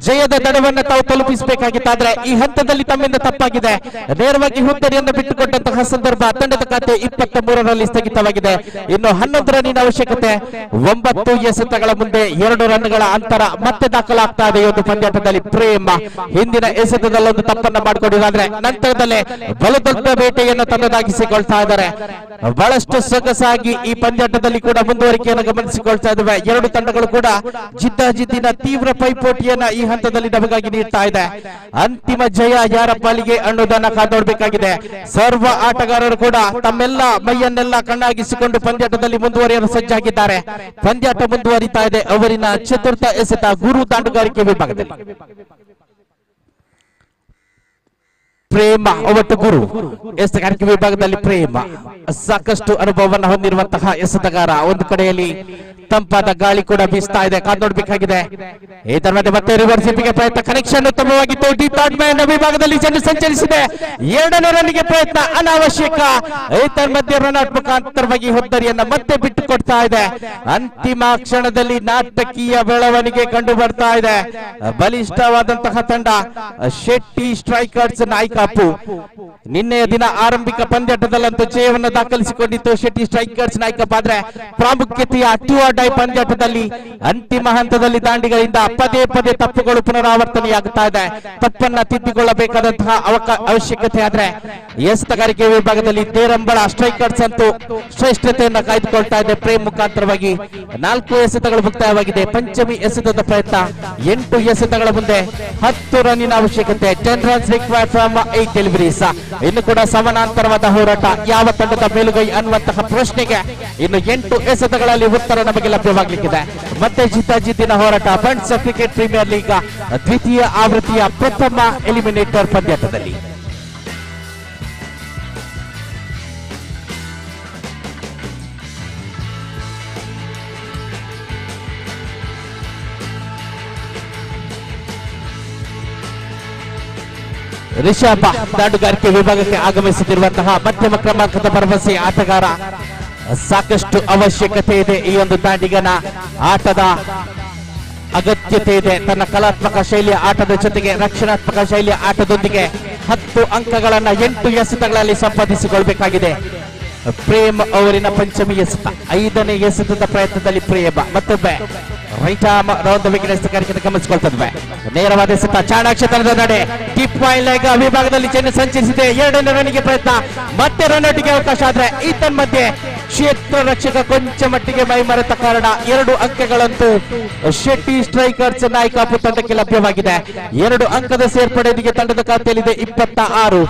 ಜಯದ ದಡವನ್ನು ತಾವು ತಲುಪಿಸಬೇಕಾಗಿತ್ತಾದ್ರೆ ಈ ಹಂತದಲ್ಲಿ ತಮ್ಮ ತಪ್ಪಾಗಿದೆ. ನೇರವಾಗಿ ಹುದ್ದರಿಯನ್ನು ಬಿಟ್ಟುಕೊಟ್ಟಂತಹ ಸಂದರ್ಭ. ತಂಡದ ಖಾತೆ 23ರಲ್ಲಿ ಸ್ಥಗಿತವಾಗಿದೆ. ಇನ್ನು 11 ರನ್ನಿನ ಅವಶ್ಯಕತೆ. 9 ಎಸೆತಗಳ ಮುಂದೆ 2 ರನ್ಗಳ ಅಂತರ ಮತ್ತೆ ದಾಖಲಾಗ್ತಾ ಇದೆ ಈ ಒಂದು ಪಂದ್ಯಾಟದಲ್ಲಿ. ಪ್ರೇಮ್ ಹಿಂದಿನ ಎಸೆತದಲ್ಲಿ ಒಂದು ತಪ್ಪನ್ನ ಮಾಡಿಕೊಂಡಿದ್ದಾರೆ, ನಂತರದಲ್ಲೇ ಬಲು ದೊಡ್ಡ ಬೇಟೆಯನ್ನು ತನ್ನದಾಗಿಸಿಕೊಳ್ತಾ ಇದ್ದಾರೆ. ಬಹಳಷ್ಟು ಸೊಗಸಾಗಿ ಈ ಪಂದ್ಯಾಟದಲ್ಲಿ ಕೂಡ ಮುಂದುವರಿಕೆಯನ್ನು ಗಮನಿಸಿಕೊಳ್ತಾ ಇದ್ದಾವೆ. ಎರಡು ತಂಡಗಳು ಕೂಡ ಜಿದ್ದಾಜಿದ್ದಿನ ತೀವ್ರ ಪೈಪೋಟಿಯನ್ನ ಈ ಹಂತದಲ್ಲಿ ನಮಗಾಗಿ ನೀಡ್ತಾ ಇದೆ. ಅಂತಿಮ ಜಯ ಯಾರ ಪಾಲಿಗೆ ಅನ್ನೋದನ್ನ ಕಾದೋಡ್ಬೇಕಾಗಿದೆ. ಸರ್ವ ಆಟಗಾರರು ಕೂಡ ತಮ್ಮೆಲ್ಲ ಮೈಯನ್ನೆಲ್ಲ ಕಣ್ಣಾಗಿಸಿಕೊಂಡು ಪಂದ್ಯಾಟದಲ್ಲಿ ಮುಂದುವರಿಯಲು ಸಜ್ಜಾಗಿದ್ದಾರೆ. ಪಂದ್ಯಾಟ ಮುಂದುವರಿತಾ ಇದೆ. ಅವರಿನ ಚತುರ್ಥ ಎಸೆತ ಗುರು ದಾಂಡುಗಾರಿಕೆ ವಿಭಾಗದಲ್ಲಿ. ಪ್ರೇಮ ಒಟ್ಟು ಗುರು ಎಸೆತಗಾರಿಕೆ ವಿಭಾಗದಲ್ಲಿ ಪ್ರೇಮ ಸಾಕಷ್ಟು ಅನುಭವವನ್ನು ಹೊಂದಿರುವಂತಹ ಎಸೆತಗಾರ. ಒಂದು ಕಡೆಯಲ್ಲಿ ತಂಪಾದ ಗಾಳಿ ಕೂಡ ಬೀಸ್ತಾ ಇದೆ, ಕಾದ್ ನೋಡ್ಬೇಕಾಗಿದೆ. ಇದರ ಮಧ್ಯೆ ಮತ್ತೆ ರಿವರ್ಸ್ ಹಿಪ್ಪಿಗೆ ಪ್ರಯತ್ನ, ಕನೆಕ್ಷನ್ ಉತ್ತಮವಾಗಿತ್ತು. ಡೀಪ್ ಥರ್ಡ್ ಮ್ಯಾನ್ ವಿಭಾಗದಲ್ಲಿ ಚೆಂಡು ಸಂಚರಿಸಿದೆ. 2ನೇ ರನ್ನಿಗೆ ಪ್ರಯತ್ನ ಅನಾವಶ್ಯಕ. ಇದರ ಮಧ್ಯೆ ರನ್ಔಟ್ ಮುಖಾಂತರವಾಗಿ ಹುದ್ದರಿಯನ್ನ ಮತ್ತೆ ಬಿಟ್ಟು ಕೊಡ್ತಾ ಇದೆ. ಅಂತಿಮ ಕ್ಷಣದಲ್ಲಿ ನಾಟಕೀಯ ಬೆಳವಣಿಗೆ ಕಂಡು ಬರ್ತಾ ಇದೆ. ಬಲಿಷ್ಠವಾದಂತಹ ತಂಡ ಶೆಟ್ಟಿ ಸ್ಟ್ರೈಕರ್ಸ್ ನಾಯ್ಕಾಪು. ನಿನ್ನೆಯ ದಿನ ಆರಂಭಿಕ ಪಂದ್ಯಾಟದಲ್ಲಂತೂ ಜಯವನ್ನು ದಾಖಲಿಸಿಕೊಂಡಿತ್ತು ಶೆಟ್ಟಿ ಸ್ಟ್ರೈಕರ್ಸ್ ನಾಯ್ಕಾಪು. ಆದ್ರೆ ಪ್ರಾಮುಖ್ಯತೆಯ ಟು ಆರ್ ಡೈ ಪಂದ್ಯಾಟದಲ್ಲಿ ಅಂತಿಮ ಹಂತದಲ್ಲಿ ದಾಂಡಿಗಳಿಂದ ಪದೇ ಪದೇ ತಪ್ಪುಗಳು ಪುನರಾವರ್ತನೆಯಾಗುತ್ತಾ ಇದೆ. ತಪ್ಪನ್ನ ತಿದ್ದಿಕೊಳ್ಳಬೇಕಾದಂತಹ ಅವಶ್ಯಕತೆ ಆದ್ರೆ ಎಸೆತಗಾರಿಕೆ ವಿಭಾಗದಲ್ಲಿ ದೇರಂಬಳ ಸ್ಟ್ರೈಕರ್ಸ್ ಅಂತೂ ಶ್ರೇಷ್ಠತೆಯನ್ನ ಕಾಯ್ದುಕೊಳ್ತಾ ಇದೆ. ಪ್ರೇಮ್ ಮುಖಾಂತರವಾಗಿ 4 ಎಸೆತಗಳು ಮುಕ್ತಾಯವಾಗಿದೆ. ಪಂಚಮಿ ಎಸೆತದ ಪ್ರಯತ್ನ. 8 ಎಸೆತಗಳ ಮುಂದೆ 10 ರನ್ನಿನ ಅವಶ್ಯಕತೆ. 10 runs required from 8 deliveries. ಇನ್ನು ಕೂಡ ಸಮಾನಾಂತರವಾದ ಹೋರಾಟ. ಯಾವ ತಂಡದ ಮೇಲುಗೈ ಅನ್ನುವಂತಹ ಪ್ರಶ್ನೆಗೆ ಇನ್ನು 8 ಎಸೆತಗಳಲ್ಲಿ ಉತ್ತರ ನಮಗೆ ಲಭ್ಯವಾಗಲಿಕ್ಕಿದೆ. ಮತ್ತೆ ಜಿದ್ದಾಜಿದ್ದಿನ ಹೋರಾಟ. ಬಂಟ್ಸ್ ಕ್ರಿಕೆಟ್ ಪ್ರೀಮಿಯರ್ ಲೀಗ್ ದ್ವಿತೀಯ ಆವೃತ್ತಿಯ ಪ್ರಥಮ ಎಲಿಮಿನೇಟರ್ ಪಂದ್ಯಾಟದಲ್ಲಿ. ರಿಷಬ್ ದಾಂಡುಗಾರಿಕೆ ವಿಭಾಗಕ್ಕೆ ಆಗಮಿಸುತ್ತಿರುವಂತಹ ಮಧ್ಯಮ ಕ್ರಮಾಂಕದ ಭರವಸೆ ಆಟಗಾರ. ಸಾಕಷ್ಟು ಅವಶ್ಯಕತೆ ಇದೆ ಈ ಒಂದು ದಾಂಡಿಗನ ಆಟದ ಅಗತ್ಯತೆ ಇದೆ. ತನ್ನ ಕಲಾತ್ಮಕ ಶೈಲಿಯ ಆಟದ ಜೊತೆಗೆ ರಕ್ಷಣಾತ್ಮಕ ಶೈಲಿಯ ಆಟದೊಂದಿಗೆ 10 ಅಂಕಗಳನ್ನ 8 ಎಸೆತಗಳಲ್ಲಿ ಸಂಪಾದಿಸಿಕೊಳ್ಬೇಕಾಗಿದೆ. ಪ್ರೇಮ್ ಅವರಿನ ಪಂಚಮಿ ಎಸೆತ. 5ನೇ ಎಸೆತದ ಪ್ರಯತ್ನದಲ್ಲಿ ಪ್ರೇಮ್ ಮತ್ತೊಬ್ಬೆ ರೈಟ್ ಆರ್ಮ್ ರೌಂಡ್ ವಿಕೆಟ್ ಎಸೆತಗಾರಿಕೆ ಗಮನಿಸಿಕೊಳ್ತದ್ವೆ. ನೇರವಾದ ಎಸೆತ ಚಾಣಾಕ್ಷತನದ ನಡೆ. ಟಿಪ್ ಪಾಯಿಂಟ್ ಲೆಗ್ ವಿಭಾಗದಲ್ಲಿ ಚೆಂಡು ಸಂಚರಿಸಿದೆ. 2ನೇ ರನ್ನಿಗೆ ಪ್ರಯತ್ನ. ಮತ್ತೆ ರನ್ಔಟ್ಗೆ ಅವಕಾಶ. ಆದ್ರೆ ಈತನ ಮಧ್ಯೆ ಕ್ಷೇತ್ರ ರಕ್ಷಕ ಕೊಂಚ ಮಟ್ಟಿಗೆ ಮೈ ಮರೆತ ಕಾರಣ 2 ಅಂಕಗಳಂತೂ ಶೆಟ್ಟಿ ಸ್ಟ್ರೈಕರ್ಸ್ ನಾಯ್ಕಾಪು ತಂಡಕ್ಕೆ ಲಭ್ಯವಾಗಿದೆ. 2 ಅಂಕದ ಸೇರ್ಪಡೆಯೊಂದಿಗೆ ತಂಡದ ಖಾತೆಯಲ್ಲಿದೆ 26.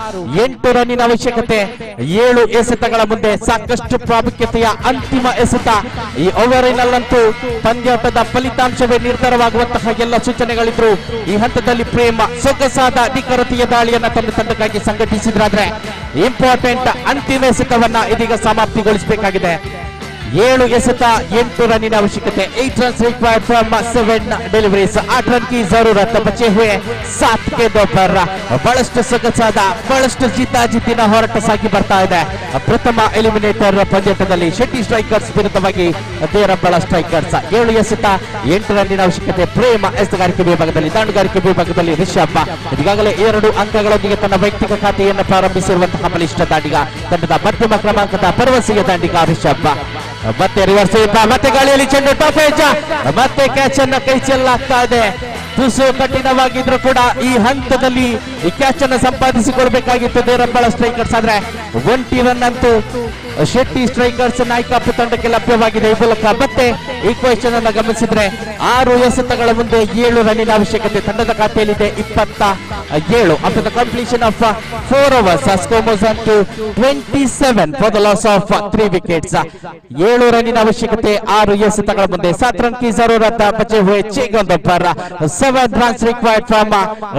8 ರನ್ನಿನ ಅವಶ್ಯಕತೆ. 7 ಎಸೆತಗಳ ಮುಂದೆ ಸಾಕಷ್ಟು ಪ್ರಾಮುಖ್ಯತೆಯ ಅಂತಿಮ ಎಸೆತ. ಈ ಓವರಿನಲ್ಲಂತೂ ಪಂದ್ಯಾಟದ ಫಲಿತಾಂಶವೇ ನಿರ್ಧಾರವಾಗುವಂತಹ ಎಲ್ಲ ಸೂಚನೆಗಳಿದ್ರು. ಈ ಹಂತದಲ್ಲಿ ಪ್ರೇಮ ಸೊಗಸಾದ ನಿಖರತೆಯ ದಾಳಿಯನ್ನ ತನ್ನ ತಂಡಕ್ಕಾಗಿ ಸಂಘಟಿಸಿದ್ರಾದ್ರೆ ಇಂಪಾರ್ಟೆಂಟ್ ಅಂತಿಮ ಎಸೆತವನ್ನ ಇದೀಗ ಸಮಾಪ್ತಿಗೊಳಿಸಬೇಕಾಗಿದೆ. 7 ಎಸೆತ 8 ರನ್ನಿನ ಅವಶ್ಯಕತೆ. 8 runs required from 7 deliveries. 8 run की जरूरत. बचे हुए 7 के दो पर. ಬಹಳಷ್ಟು ಸೊಗಸಾದ ಬಹಳಷ್ಟು ಜಿದ್ದಾಜಿದ್ದಿನ ಹೋರಾಟ ಸಾಗಿ ಬರ್ತಾ ಇದೆ ಪ್ರಥಮ ಎಲಿಮಿನೇಟರ್ ಪಂದ್ಯಾಟದಲ್ಲಿ. ಶೆಟ್ಟಿ ಸ್ಟ್ರೈಕರ್ಸ್ ವಿರುದ್ಧವಾಗಿ ದೇರಂಬಳ ಸ್ಟ್ರೈಕರ್ಸ್. 7 ಎಸೆತ 8 ರನ್ನಿನ ಅವಶ್ಯಕತೆ. ಪ್ರೇಮ ಎಸೆತಗಾರಿಕೆ ವಿಭಾಗದಲ್ಲಿ. ದಾಂಡುಗಾರಿಕೆ ವಿಭಾಗದಲ್ಲಿ ರಿಷಬ್ ಈಗಾಗಲೇ 2 ಅಂಕಗಳೊಂದಿಗೆ ತನ್ನ ವೈಯಕ್ತಿಕ ಖಾತೆಯನ್ನು ಪ್ರಾರಂಭಿಸಿರುವಂತಹ ಬಲಿಷ್ಠ ದಾಂಡಿಗ. ತಂಡದ ಮಧ್ಯಮ ಕ್ರಮಾಂಕದ ಭರವಸೆಯ ದಾಂಡಿಗ ರಿಷಬ್. ಮತ್ತೆ ರಿವರ್ಸ್ ಮತ್ತೆ ಗಾಳಿಯಲ್ಲಿ ಚೆಂಡು ಟಾಪ್ ಎಡ್ಜ್. ಮತ್ತೆ ಕ್ಯಾಚ್ ಅನ್ನ ಕೈ ಚೆಲ್ಲಾಗ್ತಾ ಇದೆ. ತುಸು ಕಠಿಣವಾಗಿದ್ರು ಕೂಡ ಈ ಹಂತದಲ್ಲಿ ಈ ಕ್ಯಾಚ್ ಅನ್ನು ಸಂಪಾದಿಸಿಕೊಳ್ಬೇಕಾಗಿತ್ತು ದೇರಂಬಳ ಸ್ಟ್ರೈಕರ್ಸ್. ಆದ್ರೆ ಒಂಟಿ ರನ್ ಅಂತೂ ಶೆಟ್ಟಿ ಸ್ಟ್ರೈಕರ್ಸ್ ನಾಯಕತ್ವ ತಂಡಕ್ಕೆ ಲಭ್ಯವಾಗಿದೆ. ಈ ಮೂಲಕ ಮತ್ತೆ ಈಕ್ವೇಷನ್ ಅನ್ನು ಗಮನಿಸಿದ್ರೆ 6 ಎಸೆತಗಳ ಮುಂದೆ 7 ರನ್ನಿನ ಅವಶ್ಯಕತೆ ತಂಡದ ಖಾತೆಯಲ್ಲಿದೆ. 27 after the completion of 4 overs. Score moves on to 27 for the loss of 3 wickets. 7 ರನ್ನಿನ ಅವಶ್ಯಕತೆ 6 ಎಸೆತಗಳ ಮುಂದೆ. 7 रन की जरूरत बचे हुए 6 गेंदों पर. 7 runs required from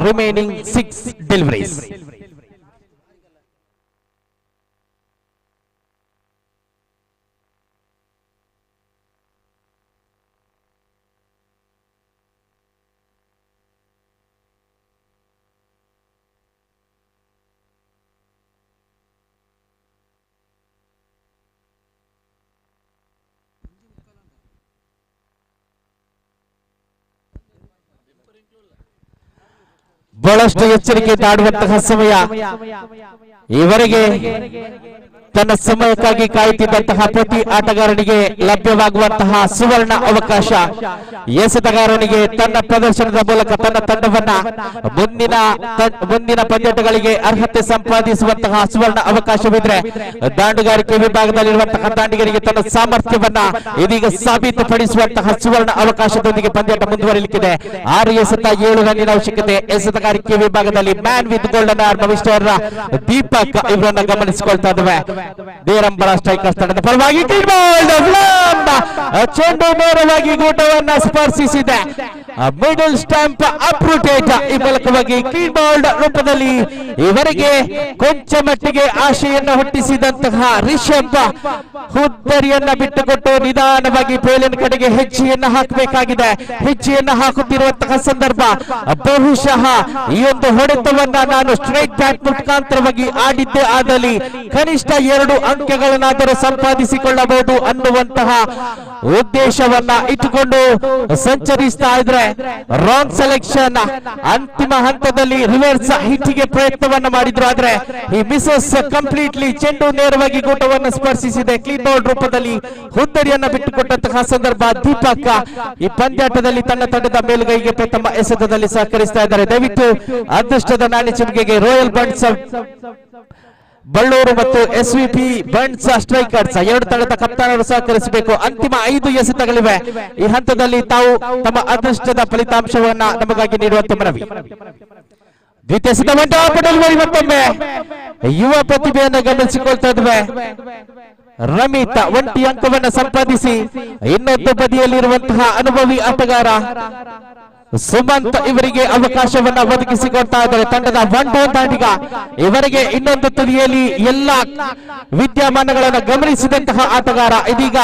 remaining 6 deliveries. ಬಹಳಷ್ಟು ಎಚ್ಚರಿಕೆ ಆಡುವಂತಹ ಸಮಯ. ಇವರೆಗೆ ತನ್ನ ಸಮಯಕ್ಕಾಗಿ ಕಾಯುತ್ತಿದ್ದಂತಹ ಪ್ರತಿ ಆಟಗಾರನಿಗೆ ಲಭ್ಯವಾಗುವಂತಹ ಸುವರ್ಣ ಅವಕಾಶ. ಎಸೆತಗಾರನಿಗೆ ತನ್ನ ಪ್ರದರ್ಶನದ ಮೂಲಕ ತನ್ನ ತಂಡವನ್ನ ಮುಂದಿನ ಪಂದ್ಯಾಟಗಳಿಗೆ ಅರ್ಹತೆ ಸಂಪಾದಿಸುವಂತಹ ಸುವರ್ಣ ಅವಕಾಶವಿದ್ರೆ, ದಾಂಡುಗಾರಿಕೆ ವಿಭಾಗದಲ್ಲಿರುವಂತಹ ದಾಂಡಿಗರಿಗೆ ತನ್ನ ಸಾಮರ್ಥ್ಯವನ್ನ ಇದೀಗ ಸಾಬೀತುಪಡಿಸುವಂತಹ ಸುವರ್ಣ ಅವಕಾಶದೊಂದಿಗೆ ಪಂದ್ಯಾಟ ಮುಂದುವರಿಯಲಿಕ್ಕಿದೆ. 6 ಎಸೆತ 7 ರನ್ನಿನ ಅವಶ್ಯಕತೆ. ಎಸೆತಗಾರಿಕೆ ವಿಭಾಗದಲ್ಲಿ man with golden arm mister Deepak ಇವರನ್ನ ಗಮನಿಸಿಕೊಳ್ತಾ ಇದ್ದೇವೆ. ದೇರಂಬಳ ಸ್ಟ್ರೈಕರ್ಸ್ ತಂಡದ ಪರವಾಗಿ ಚೆಂಡು ನೇರವಾಗಿ ಗೂಟವನ್ನ ಸ್ಪರ್ಶಿಸಿದೆ. Middle stamp ಅಪ್ರೂಟೆಡ್. ಈ ಮೂಲಕವಾಗಿ ಕ್ಲೀನ್ ಬೌಲ್ಡ್ ರೂಪದಲ್ಲಿ ಇವರಿಗೆ ಕೊಂಚ ಮಟ್ಟಿಗೆ ಆಶೆಯನ್ನು ಹುಟ್ಟಿಸಿದಂತಹ ರಿಷಬ್ ಹುದ್ದರಿಯನ್ನ ಬಿಟ್ಟುಕೊಟ್ಟು ನಿಧಾನವಾಗಿ ಬೇಲಿನ ಕಡೆಗೆ ಹೆಜ್ಜೆಯನ್ನ ಹಾಕಬೇಕಾಗಿದೆ. ಹೆಜ್ಜೆಯನ್ನ ಹಾಕುತ್ತಿರುವಂತಹ ಸಂದರ್ಭ ಬಹುಶಃ ಈ ಒಂದು ಹೊಡೆತವನ್ನ ನಾನು ಸ್ಟ್ರೈಟ್ ಬ್ಯಾಟ್ ಮುಖಾಂತರವಾಗಿ ಆಡಿದ್ದೆ ಆದಲ್ಲಿ ಕನಿಷ್ಠ 2 ಅಂಕಗಳನ್ನಾದರೂ ಸಂಪಾದಿಸಿಕೊಳ್ಳಬಹುದು ಅನ್ನುವಂತಹ ಉದ್ದೇಶವನ್ನ ಇಟ್ಟುಕೊಂಡು ಸಂಚರಿಸ್ತಾ ಇದ್ರೆ ರಾಂಗ್ ಸೆಲೆಕ್ಷನ್. ಅಂತಿಮ ಹಂತದಲ್ಲಿ ರಿವರ್ಸ್ ಹಿಟ್ಗೆ ಪ್ರಯತ್ನವನ್ನ ಮಾಡಿದ್ರು, ಆದ್ರೆ ಈ ಮಿಸಸ್ ಕಂಪ್ಲೀಟ್ಲಿ. ಚೆಂಡು ನೇರವಾಗಿ ಗೂಟವನ್ನು ಸ್ಪರ್ಶಿಸಿದೆ. ಕ್ಲೀನ್ ಬೌಲ್ಡ್ ರೂಪದಲ್ಲಿ ಹುದ್ದರಿಯನ್ನ ಬಿಟ್ಟುಕೊಟ್ಟಂತಹ ಸಂದರ್ಭ. ದೀಪಕ್ ಈ ಪಂದ್ಯಾಟದಲ್ಲಿ ತನ್ನ ತಂಡದ ಮೇಲುಗೈಗೆ ಪ್ರಥಮ ಎಸೆತದಲ್ಲಿ ಸಹಕರಿಸ್ತಾ ಇದ್ದಾರೆ. ದಯವಿಟ್ಟು ಅದೃಷ್ಟದ ನಾಣ್ಯ ಚಿಮ್ಗೆಗೆ ರಾಯಲ್ ಬಂಟ್ಸ್ ಬಳ್ಳೂರು ಮತ್ತು SVP ಬಂಟ್ಸ್ ಸ್ಟ್ರೈಕರ್ಸ್ 2 ತಂಡದ ಕಪ್ತಾನರು ಸಹಕರಿಸಬೇಕು. ಅಂತಿಮ 5 ಎಸೆತಗಳಿವೆ. ಈ ಹಂತದಲ್ಲಿ ತಾವು ತಮ್ಮ ಅದೃಷ್ಟದ ಫಲಿತಾಂಶವನ್ನ ನಮಗಾಗಿ ನೀಡುವಂತೆ ಮನವಿ. ದ್ವಿತೀಯ ಡೆಲಿವರಿ ಮತ್ತೊಮ್ಮೆ ಯುವ ಪ್ರತಿಭೆಯನ್ನು ಗಮನಿಸಿಕೊಳ್ತಾ ಇದ್ದೇವೆ. ರಮಿತ್ ಒಂಟಿ ಅಂಕವನ್ನು ಸಂಪಾದಿಸಿ ಇನ್ನೊಂದು ಬದಿಯಲ್ಲಿರುವಂತಹ ಅನುಭವಿ ಆಟಗಾರ ಸುಮಂತ್ ಇವರಿಗೆ ಅವಕಾಶವನ್ನ ಒದಗಿಸಿಕೊಡ್ತಾ ಇದ್ದಾರೆ. ತಂಡದ 1 ದಾಂಡಿಗ ಇವರಿಗೆ ಇನ್ನೊಂದು ತುದಿಯಲ್ಲಿ ಎಲ್ಲ ವಿದ್ಯಮಾನಗಳನ್ನು ಗಮನಿಸಿದಂತಹ ಆಟಗಾರ ಇದೀಗ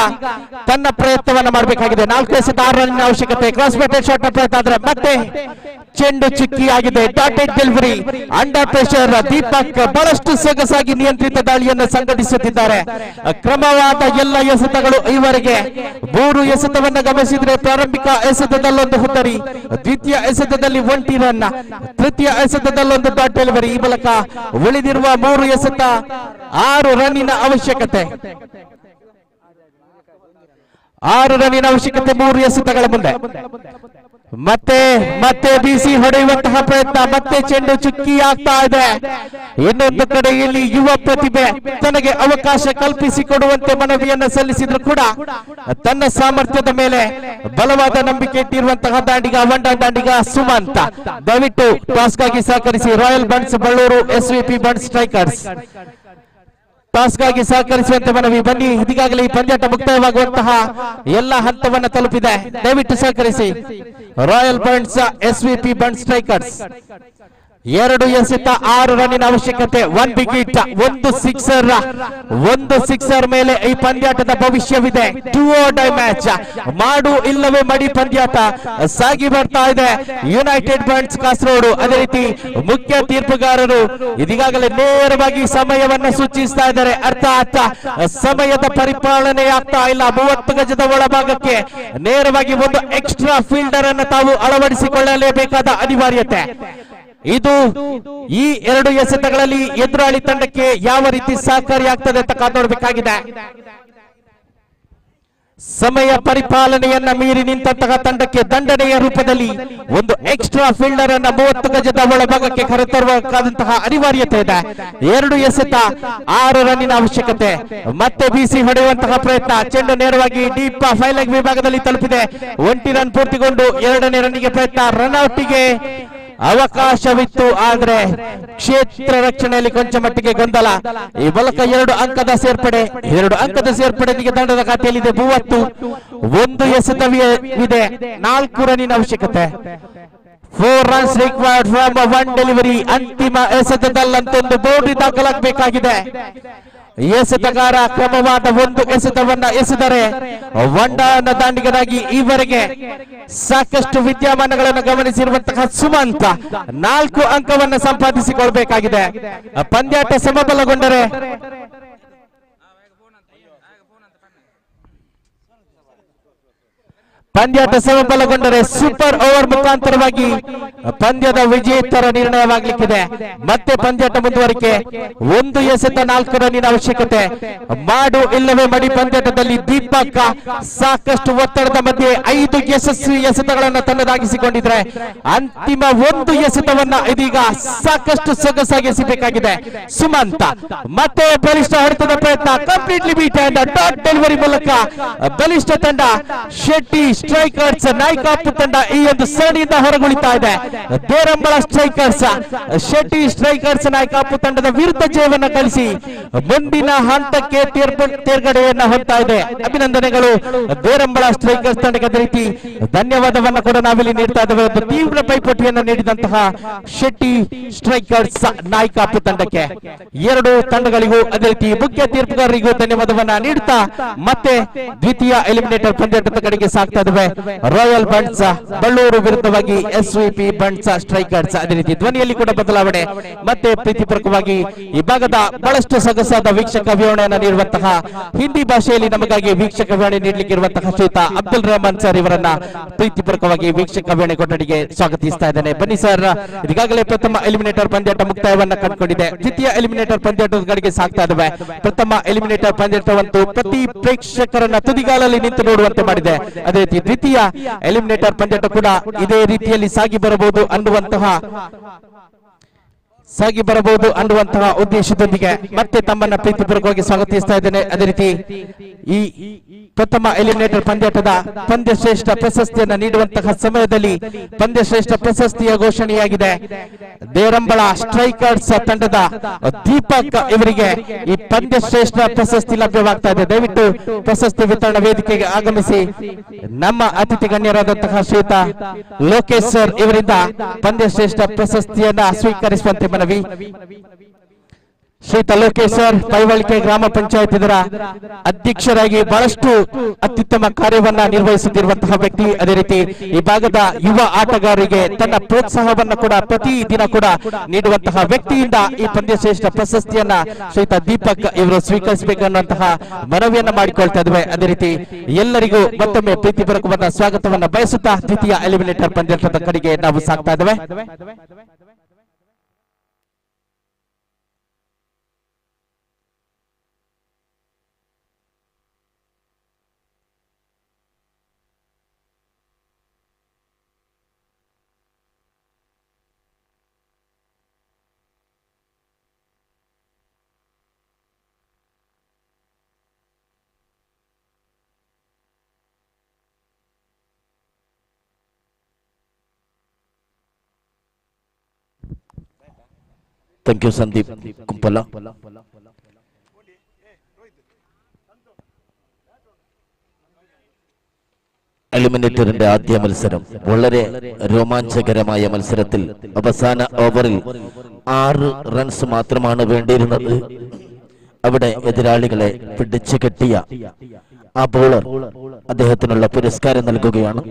ತನ್ನ ಪ್ರಯತ್ನವನ್ನ ಮಾಡಬೇಕಾಗಿದೆ. 4 ಎಸೆತ 6 ರನ್ನಿನ ಅವಶ್ಯಕತೆ. ಕ್ರಾಸ್ ಬ್ಯಾಟೆಡ್ ಶಾಟ್ ಪ್ರಯತ್ನ ಆದ್ರೆ ಮತ್ತೆ ಚೆಂಡು ಚಿಕ್ಕಿಯಾಗಿದೆ. Dotted delivery under pressure. Deepak ಬಹಳಷ್ಟು ಸೊಗಸಾಗಿ ನಿಯಂತ್ರಿತ ದಾಳಿಯನ್ನು ಸಂಘಟಿಸುತ್ತಿದ್ದಾರೆ. ಕ್ರಮವಾದ ಎಲ್ಲ ಎಸೆತಗಳು ಇವರಿಗೆ. 3 ಎಸೆತವನ್ನ ಗಮನಿಸಿದ್ರೆ ಪ್ರಾರಂಭಿಕ ಎಸೆತದಲ್ಲೊಂದು ಹುದ್ದರಿ, ದ್ವಿತೀಯ ಎಸೆತದಲ್ಲಿ ಒಂಟಿ ರನ್, ತೃತೀಯ ಎಸೆತದಲ್ಲೊಂದು ಡಾಟ್ ಡೆಲಿವರಿ. ಈ ಮೂಲಕ ಉಳಿದಿರುವ 3 ಎಸೆತ 6 ರನ್ನಿನ ಅವಶ್ಯಕತೆ. 6 ರನ್ನಿನ ಅವಶ್ಯಕತೆ 3 ಎಸೆತಗಳ ಮುಂದೆ. ಮತ್ತೆ ಬೀಸಿ ಹೊಡೆಯುವಂತಹ ಪ್ರಯತ್ನ. ಮತ್ತೆ ಚೆಂಡು ಚುಕ್ಕಿ ಆಗ್ತಾ ಇದೆ. ಇನ್ನೊಂದು ಕಡೆಯಲ್ಲಿ ಯುವ ಪ್ರತಿಭೆ ತನಗೆ ಅವಕಾಶ ಕಲ್ಪಿಸಿಕೊಡುವಂತೆ ಮನವಿಯನ್ನು ಸಲ್ಲಿಸಿದ್ರು ಕೂಡ ತನ್ನ ಸಾಮರ್ಥ್ಯದ ಮೇಲೆ ಬಲವಾದ ನಂಬಿಕೆ ಇಟ್ಟಿರುವಂತಹ ದಾಂಡಿಗ 1 ದಾಂಡಿಗ ಸುಮಂತ್. ದಯವಿಟ್ಟು ಟಾಸ್ಗಾಗಿ ಸಹಕರಿಸಿ. Royal Bunts Ballur SVP Bunts strikers ಟಾಸ್ಗಾಗಿ ಸಹಕರಿಸುವಂತೆ ಮನವಿ. ಬನ್ನಿ, ಈಗಾಗಲೇ ಈ ಪಂದ್ಯಾಟ ಮುಕ್ತಾಯವಾಗುವಂತಹ ಎಲ್ಲ ಹಂತವನ್ನು ತಲುಪಿದೆ. ದಯವಿಟ್ಟು ಸಹಕರಿಸಿ. Royal Bunts SVP Bunts strikers 2 ಎಸೆತ 6 ರನ್ನಿನ ಅವಶ್ಯಕತೆ. 1 ವಿಕೆಟ್, 1 ಸಿಕ್ಸರ್ ಮೇಲೆ ಈ ಪಂದ್ಯಾಟದ ಭವಿಷ್ಯವಿದೆ. 2 or die ಮ್ಯಾಚ್. ಮಾಡು ಇಲ್ಲವೇ ಮಡಿ ಪಂದ್ಯಾಟ ಸಾಗಿ ಬರ್ತಾ ಇದೆ. ಯುನೈಟೆಡ್ ಬಂಟ್ಸ್ ಕಾಸರಗೋಡು ಅದೇ ರೀತಿ ಮುಖ್ಯ ತೀರ್ಪುಗಾರರು ಇದೀಗಾಗಲೇ ನೇರವಾಗಿ ಸಮಯವನ್ನು ಸೂಚಿಸ್ತಾ ಇದ್ದಾರೆ. ಅರ್ಥಾತ್ ಸಮಯದ ಪರಿಪಾಲನೆ ಆಗ್ತಾ ಇಲ್ಲ. 30 ಗಜದ ಒಳಭಾಗಕ್ಕೆ ನೇರವಾಗಿ ಒಂದು ಎಕ್ಸ್ಟ್ರಾ ಫೀಲ್ಡರ್ ಅನ್ನು ತಾವು ಅಳವಡಿಸಿಕೊಳ್ಳಲೇಬೇಕಾದ ಅನಿವಾರ್ಯತೆ. ಇದು ಈ 2 ಎಸೆತಗಳಲ್ಲಿ ಎದುರಾಳಿ ತಂಡಕ್ಕೆ ಯಾವ ರೀತಿ ಸಹಕಾರಿಯಾಗ್ತದೆ ಅಂತ ಕಾದು ನೋಡಬೇಕಾಗಿದೆ. ಸಮಯ ಪರಿಪಾಲನೆಯನ್ನ ಮೀರಿ ನಿಂತಹ ತಂಡಕ್ಕೆ ದಂಡನೆಯ ರೂಪದಲ್ಲಿ ಒಂದು ಎಕ್ಸ್ಟ್ರಾ ಫೀಲ್ಡರ್ ಅನ್ನ 30 ಗಜದ ಒಳಭಾಗಕ್ಕೆ ಕರೆತರಬೇಕಾದಂತಹ ಅನಿವಾರ್ಯತೆ ಇದೆ. 2 ಎಸೆತ 6 ರನ್ನಿನ ಅವಶ್ಯಕತೆ. ಮತ್ತೆ ಬಿಸಿ ಹೊಡೆಯುವಂತಹ ಪ್ರಯತ್ನ. ಚೆಂಡು ನೇರವಾಗಿ ಡೀಪ್ ಫೈಲೆಗ್ ವಿಭಾಗದಲ್ಲಿ ತಲುಪಿದೆ. 1 ರನ್ ಪೂರ್ತಿಗೊಂಡು 2ನೇ ರನ್ನಿಗೆ ಪ್ರಯತ್ನ. ರನ್ಔಟ್ಗೆ ಅವಕಾಶವಿತ್ತು, ಆದ್ರೆ ಕ್ಷೇತ್ರ ರಕ್ಷಣೆಯಲ್ಲಿ ಕೊಂಚ ಮಟ್ಟಿಗೆ ಗೊಂದಲ. ಈ ಮೂಲಕ 2 ಅಂಕದ ಸೇರ್ಪಡೆ. 2 ಅಂಕದ ಸೇರ್ಪಡೆಗೆ ತಂಡದ ಖಾತೆಯಲ್ಲಿದೆ 30. 1 ಎಸೆತವಿದೆ. 4 ರನ್ನಿನ ಅವಶ್ಯಕತೆ. 4 runs required from 1 ಡೆಲಿವರಿ. ಅಂತಿಮ ಎಸೆತದಲ್ಲಂತೊಂದು ಬೌಂಡ್ರಿ ದಾಖಲಾಗಬೇಕಾಗಿದೆ. ಎಸೆತಗಾರ ಕ್ರಮವಾದ 1 ಎಸೆತವನ್ನ ಎಸೆದರೆ ವಂಡಾನ ದಾಂಡಿಗನಾಗಿ ಈವರೆಗೆ ಸಾಕಷ್ಟು ವಿದ್ಯಮಾನಗಳನ್ನು ಗಮನಿಸಿರುವಂತಹ ಸುಮಂತ್ 4 ಅಂಕವನ್ನು ಸಂಪಾದಿಸಿಕೊಳ್ಬೇಕಾಗಿದೆ. ಪಂದ್ಯಾಟ ಸಮಬಲಗೊಂಡರೆ ಸೂಪರ್ ಓವರ್ ಮುಖಾಂತರವಾಗಿ ಪಂದ್ಯದ ವಿಜೇತರ ನಿರ್ಣಯವಾಗಲಿಕ್ಕಿದೆ. ಮತ್ತೆ ಪಂದ್ಯಾಟ ಮುಂದುವರಿಕೆ. 1 ಎಸೆತ 4 ರನ್ನಿನ ಅವಶ್ಯಕತೆ. ಮಾಡು ಇಲ್ಲವೇ ಮಡಿ ಪಂದ್ಯಾಟದಲ್ಲಿ ದೀಪಕ್ ಸಾಕಷ್ಟು ಒತ್ತಡದ ಮಧ್ಯೆ 5 ಯಶಸ್ವಿ ಎಸೆತಗಳನ್ನು ತನ್ನದಾಗಿಸಿಕೊಂಡಿದ್ರೆ ಅಂತಿಮ 1 ಎಸೆತವನ್ನ ಇದೀಗ ಸಾಕಷ್ಟು ಸೊಗಸಾಗಿ ಎಸೆಯಬೇಕಾಗಿದೆ. ಸುಮಂತ್ ಮತ್ತೆ ಬಲಿಷ್ಠ ಹೊಡೆತದ ಪ್ರಯತ್ನ. Completely beat and dot delivery ಮೂಲಕ ಬಲಿಷ್ಠ ತಂಡ ಶೆಟ್ಟಿ ಸ್ಟ್ರೈಕರ್ಸ್ ನಾಯ್ಕಾಪು ತಂಡ ಈ ಒಂದು ಸರಣಿಯಿಂದ ಹೊರಗುಳಿತಾ ಇದೆ. ದೇರಂಬಳ ಸ್ಟ್ರೈಕರ್ಸ್ ಶೆಟ್ಟಿ ಸ್ಟ್ರೈಕರ್ಸ್ ನಾಯ್ಕಾಪು ತಂಡದ ವಿರುದ್ಧ ಜಯವನ್ನು ಗಳಿಸಿ ಮುಂದಿನ ಹಂತಕ್ಕೆ ತೇರ್ಗಡೆಯನ್ನ ಹೊಂದ್ತಾ ಇದೆ. ಅಭಿನಂದನೆಗಳು ದೇರಂಬಳ ಸ್ಟ್ರೈಕರ್ಸ್ ತಂಡಕ್ಕೆ. ಅದೇ ರೀತಿ ಧನ್ಯವಾದವನ್ನು ಕೂಡ ನಾವಿಲ್ಲಿ ನೀಡ್ತಾ ಇದ್ದೇವೆ. ತೀವ್ರ ಪೈಪೋಟಿಯನ್ನು ನೀಡಿದಂತಹ ಶೆಟ್ಟಿ ಸ್ಟ್ರೈಕರ್ಸ್ ನಾಯ್ಕಾಪು ತಂಡಕ್ಕೆ 2 ತಂಡಗಳಿಗೂ ಅದೇ ರೀತಿ ಮುಖ್ಯ ತೀರ್ಪುಗಾರರಿಗೂ ಧನ್ಯವಾದವನ್ನ ನೀಡುತ್ತಾ ಮತ್ತೆ ದ್ವಿತೀಯ ಎಲಿಮಿನೇಟರ್ ಪಂದ್ಯಾಟದ ಕಡೆಗೆ ಸಾಗ್ತಾ ಇದ್ದೇವೆ. ರಾಯಲ್ ಬಂಟ್ಸ್ ಬಳ್ಳೂರು ವಿರುದ್ಧವಾಗಿ ಎಸ್ವಿಪಿ ಬಂಟ್ಸ್ ಸ್ಟ್ರೈಕರ್ಸ್. ಅದೇ ರೀತಿ ಧ್ವನಿಯಲ್ಲಿ ಕೂಡ ಬದಲಾವಣೆ. ಮತ್ತೆ ಪ್ರೀತಿಪೂರ್ವಕವಾಗಿ ಈ ಭಾಗದ ಬಹಳಷ್ಟು ಸೊಗಸಾದ ವೀಕ್ಷಕ ವಿವರಣೆಯನ್ನು ನೀಡುವಂತಹ ಹಿಂದಿ ಭಾಷೆಯಲ್ಲಿ ನಮಗಾಗಿ ವೀಕ್ಷಕ ವಿವರಣೆ ನೀಡಲಿಕ್ಕಿರುವಂತಹ ಶ್ರೀಯುತ ಅಬ್ದುಲ್ ರೆಹಮಾನ್ ಸರ್ ಇವರನ್ನ ಪ್ರೀತಿಪೂರ್ವಕವಾಗಿ ವೀಕ್ಷಕ ವಿವರಣೆ ಕೊಠಡಿಗೆ ಸ್ವಾಗತಿಸ್ತಾ ಇದ್ದೇನೆ. ಬನ್ನಿ ಸರ್. ಈಗಾಗಲೇ ಪ್ರಥಮ ಎಲಿಮಿನೇಟರ್ ಪಂದ್ಯಾಟ ಮುಕ್ತಾಯವನ್ನ ಕಂಡುಕೊಂಡಿದೆ. ದ್ವಿತೀಯ ಎಲಿಮಿನೇಟರ್ ಪಂದ್ಯಾಟದ ಕಡೆಗೆ ಸಾಗ್ತಾ ಇದ್ದೇವೆ. ಪ್ರಥಮ ಎಲಿಮಿನೇಟರ್ ಪಂದ್ಯಾಟವಂತೂ ಪ್ರತಿ ಪ್ರೇಕ್ಷಕರನ್ನ ತುದಿಗಾಲಲ್ಲಿ ನಿಂತು ನೋಡುವಂತೆ ಮಾಡಿದೆ. ಅದೇ ರೀತಿ ದ್ವಿತೀಯ ಎಲಿಮಿನೇಟರ್ ಪಂದ್ಯಾಟ ಕೂಡ ಇದೇ ರೀತಿಯಲ್ಲಿ ಸಾಗಿ ಬರಬಹುದು ಅನ್ನುವಂತಹ ಉದ್ದೇಶದೊಂದಿಗೆ ಮತ್ತೆ ತಮ್ಮನ್ನ ಪ್ರೀತಿಪೂರ್ವಕವಾಗಿ ಸ್ವಾಗತಿಸ್ತಾ ಇದ್ದೇನೆ. ಅದೇ ರೀತಿ ಈ ಪ್ರಥಮ ಎಲಿಮಿನೇಟರ್ ಪಂದ್ಯಾಟದ ಪಂದ್ಯಶ್ರೇಷ್ಠ ಪ್ರಶಸ್ತಿಯನ್ನು ನೀಡುವಂತಹ ಸಮಯದಲ್ಲಿ ಪಂದ್ಯಶ್ರೇಷ್ಠ ಪ್ರಶಸ್ತಿಯ ಘೋಷಣೆಯಾಗಿದೆ. ದೇರಂಬಳ ಸ್ಟ್ರೈಕರ್ಸ್ ತಂಡದ ದೀಪಕ್ ಇವರಿಗೆ ಈ ಪಂದ್ಯಶ್ರೇಷ್ಠ ಪ್ರಶಸ್ತಿ ಲಭ್ಯವಾಗ್ತಾ ಇದೆ. ದಯವಿಟ್ಟು ಪ್ರಶಸ್ತಿ ವಿತರಣಾ ವೇದಿಕೆಗೆ ಆಗಮಿಸಿ ನಮ್ಮ ಅತಿಥಿ ಗಣ್ಯರಾದಂತಹ ಶ್ರೀಯುತ ಲೋಕೇಶ್ ಸರ್ ಇವರಿಂದ ಪಂದ್ಯಶ್ರೇಷ್ಠ ಪ್ರಶಸ್ತಿಯನ್ನ ಸ್ವೀಕರಿಸುವಂತೆ ಮನವಿ. ಶ್ರೀಯುತ ಲೋಕೇಶ್ ಸರ್ ಪೈವಳಿಕೆ ಗ್ರಾಮ ಪಂಚಾಯತ್ ಇದರ ಅಧ್ಯಕ್ಷರಾಗಿ ಬಹಳಷ್ಟು ಅತ್ಯುತ್ತಮ ಕಾರ್ಯವನ್ನ ನಿರ್ವಹಿಸುತ್ತಿರುವಂತಹ ವ್ಯಕ್ತಿ. ಅದೇ ರೀತಿ ಈ ಭಾಗದ ಯುವ ಆಟಗಾರರಿಗೆ ತನ್ನ ಪ್ರೋತ್ಸಾಹವನ್ನು ಕೂಡ ಪ್ರತಿ ದಿನ ಕೂಡ ನೀಡುವಂತಹ ವ್ಯಕ್ತಿಯಿಂದ ಈ ಪಂದ್ಯಶ್ರೇಷ್ಠ ಪ್ರಶಸ್ತಿಯನ್ನ ಶ್ರೀಯುತ ದೀಪಕ್ ಇವರು ಸ್ವೀಕರಿಸಬೇಕನ್ನುವಂತಹ ಮನವಿಯನ್ನ ಮಾಡಿಕೊಳ್ತಾ ಇದ್ದೇವೆ. ಅದೇ ರೀತಿ ಎಲ್ಲರಿಗೂ ಮತ್ತೊಮ್ಮೆ ಪ್ರೀತಿಪೂರ್ವಕವಾದ ಸ್ವಾಗತವನ್ನ ಬಯಸುತ್ತಾ ದ್ವಿತೀಯ ಎಲಿಮಿನೇಟರ್ ಪಂದ್ಯದ ಕಡೆಗೆ ನಾವು ಸಾಗ್ತಾ ಇದ್ದೇವೆ. Thank you Sandeep Kumbla. എലിമിനേറ്ററിന്റെ ആദ്യ മത്സരം വളരെ രോമാഞ്ചകരമായ മത്സരത്തിൽ അവസാന ഓവറിൽ 6 റൺസ് മാത്രമാണ് വേണ്ടിയിരുന്നത്. അവിടെ എതിരാളികളെ പിടിച്ചു കെട്ടിയ ആ ബോളർ അദ്ദേഹത്തിനുള്ള പുരസ്കാരം നൽകുകയാണ്.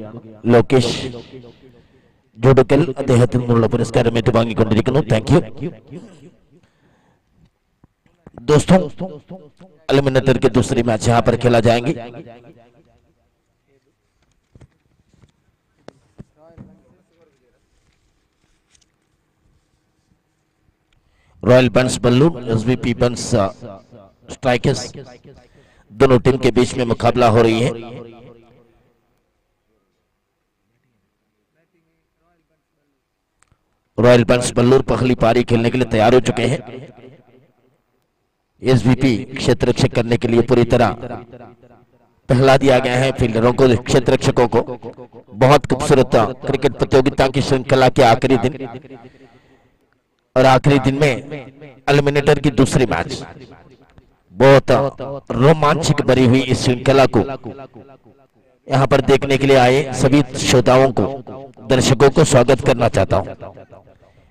ലോകേഷ് जोड़कल അദ്ദേഹത്തിൽ നിന്നുള്ള പുരസ്കാരം ഏറ്റുവാങ്ങിക്കൊണ്ടിരിക്കുന്നു. താങ്ക് യു दोस्तों. एलिमिनेटर के दूसरी मैच यहां पर खेला जाएंगे. Royal Bunts बल्लूर, SVP Bunts strikers दोनों टीम के बीच में मुकाबला हो रही है। रॉयल बंस बल्लूर पहली पारी खेलने के लिए तैयार हो चुके हैं। एसवीपी क्षेत्र रक्षक करने के लिए पूरी तरह पहला दिया गया है फील्डरों को, क्षेत्र रक्षकों को। बहुत खूबसूरत क्रिकेट प्रतियोगिता की श्रृंखला के आखिरी दिन, और आखिरी दिन में एलिमिनेटर की दूसरी मैच, बहुत रोमांचक भरी हुई इस श्रृंखला को यहां पर देखने के लिए आए सभी श्रोताओं को, दर्शकों को स्वागत करना चाहता हूं।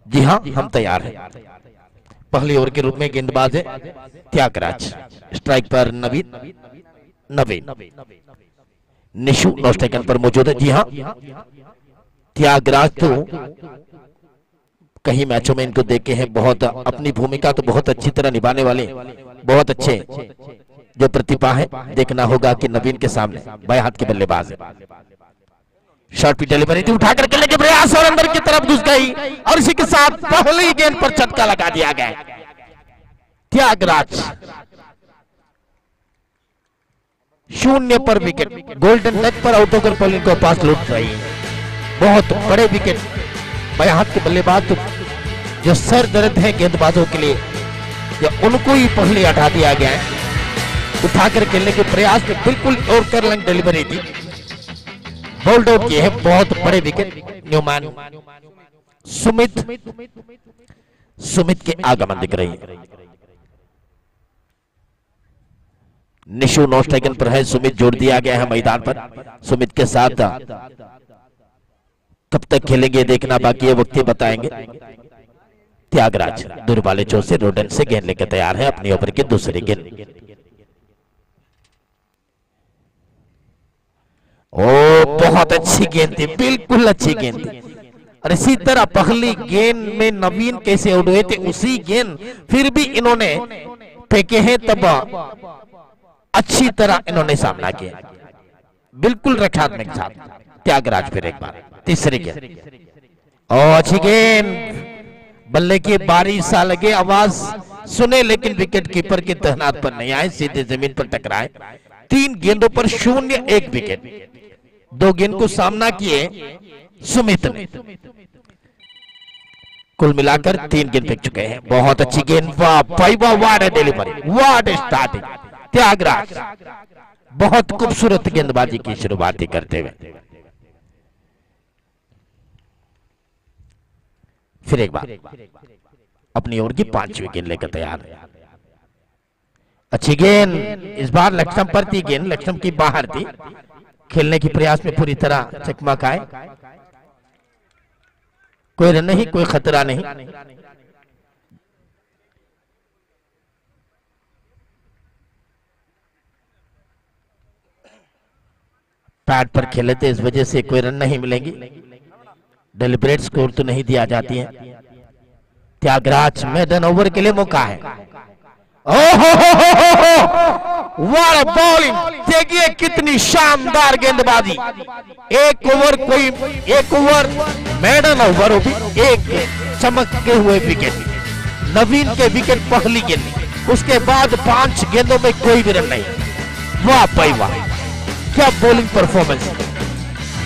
जी हां, हम तैयार हैं। पहले ओवर के रूप में गेंदबाज है त्यागराज, स्ट्राइक पर नवीन, निशु नॉस्टेकन पर मौजूद है। जी हां, त्यागराज तो कई मैचों में इनको देखे हैं, बहुत अपनी भूमिका तो बहुत अच्छी तरह निभाने वाले बहुत अच्छे जो प्रतिभा है। देखना होगा कि नवीन के सामने बाएं हाथ के बल्लेबाज है। शॉर्ट की डिलीवरी थी, उठाकर खेलने के प्रयास और अंदर की तरफ घुस गई, और इसी के साथ पहली गेंद पर चटका लगा दिया गया। त्यागराज 0 पर विकेट, गोल्डन लेग पर आउट होकर पोलिंग को पास लूट रही है। बहुत बड़े विकेट बाएं हाथ के बल्लेबाज तो जो सर दर्द है गेंदबाजों के लिए, या उनको ही पहले हटा दिया गया है। उठाकर खेलने के प्रयास में बिल्कुल और करलंग डिलीवरी थी, बोल्ड आउट किए हैं। बहुत बड़े विकेट न्यूमैन सुमित के आगमन दिख रही है। निशु नॉस्टेकन पर है, सुमित जोड़ दिया गया है मैदान पर। सुमित के साथ कब तक खेलेंगे देखना बाकी है, वक्त ही बताएंगे। त्यागराज दूर वाले चौक से रोडन से गेंद लेकर तैयार है अपनी ओवर की दूसरी गेंद। ओ बहुत अच्छी गेंद थी, बिल्कुल अच्छी गेंद थी। और इसी तरह पहली गेंद में नवीन कैसे आउट हुए थे, उसी गेंद फिर भी इन्होंने फेंके हैं, तब अच्छी तरह इन्होंने सामना किया, बिल्कुल रक्षात्मक साथ। त्यागराज फिर एक बार तीसरी गेंद, और अच्छी गेंद, बल्ले की बारी सा लगे, आवाज सुने, लेकिन विकेट कीपर की तैनात पर नहीं आए, सीधे जमीन पर टकराए। 3 गेंदों पर 0-1 विकेट। 2 गेंद को सामना किए सुमित ने, कुल मिलाकर 3 गेंद फेंक चुके हैं। बहुत अच्छी गेंद, वाह डिलीवरी, वाह स्टार्टिंग। त्यागराज बहुत खूबसूरत गेंदबाजी की शुरुआत करते हुए फिर एक बार अपनी ओवर की 5वीं गेंद लेकर तैयार है। अच्छी गेंद, इस बार लक्ष्म पर थी गेंद, लक्ष्म की बाहर थी। खेलने की प्रयास में पूरी तरह चकमकाए, कोई रन नहीं, कोई खतरा नहीं। पैड पर खेले थे, इस वजह से कोई रन नहीं मिलेंगी, डेलिब्रेट स्कोर तो नहीं दिया जाती है। त्यागराज मेडन ओवर के लिए मौका है। व्हाट बॉलिंग, देखिए कितनी शानदार गेंदबाजी। एक ओवर मेडन ओवर भी, एक चमकते हुए विकेट। नवीन के विकेट पहली गेंद, उसके बाद 5 गेंदों में कोई भी रन नहीं। वाह भाई वाह, क्या bowling performance.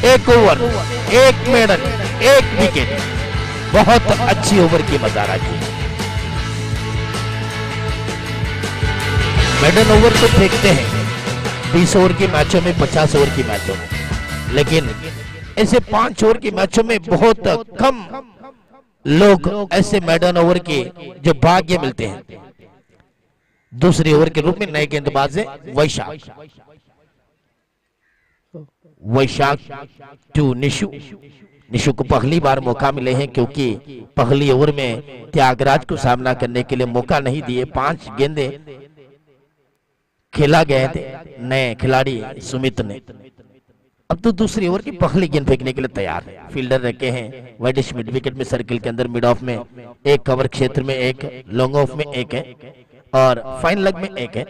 1 over, 1 maiden, 1 wicket, बहुत अच्छी ओवर की मजारा की। मेडन ओवर तो फेंकते हैं 20 ओवर की मैचों में, 50 ओवर की मैचों में, लेकिन ऐसे 5 ओवर की मैचों में बहुत कम लोग ऐसे मेडन ओवर के जो भाग्य मिलते हैं। दूसरी ओवर के रूप में नए गेंदबाज है वैशाख टू निशु को पहली बार मौका मिले हैं, क्योंकि पहली ओवर में त्यागराज को सामना करने के लिए मौका नहीं दिए। 5 गेंदे खेला गए थे नए खिलाड़ी सुमित ने। अब तो दूसरी ओवर की पहली गेंद फेंकने के लिए तैयार है। फील्डर रखे हैं वाइडिश मिड विकेट में, सर्किल के अंदर, मिड ऑफ में एक, कवर क्षेत्र में एक, लॉन्ग ऑफ में एक है, और फाइन लेग में एक है,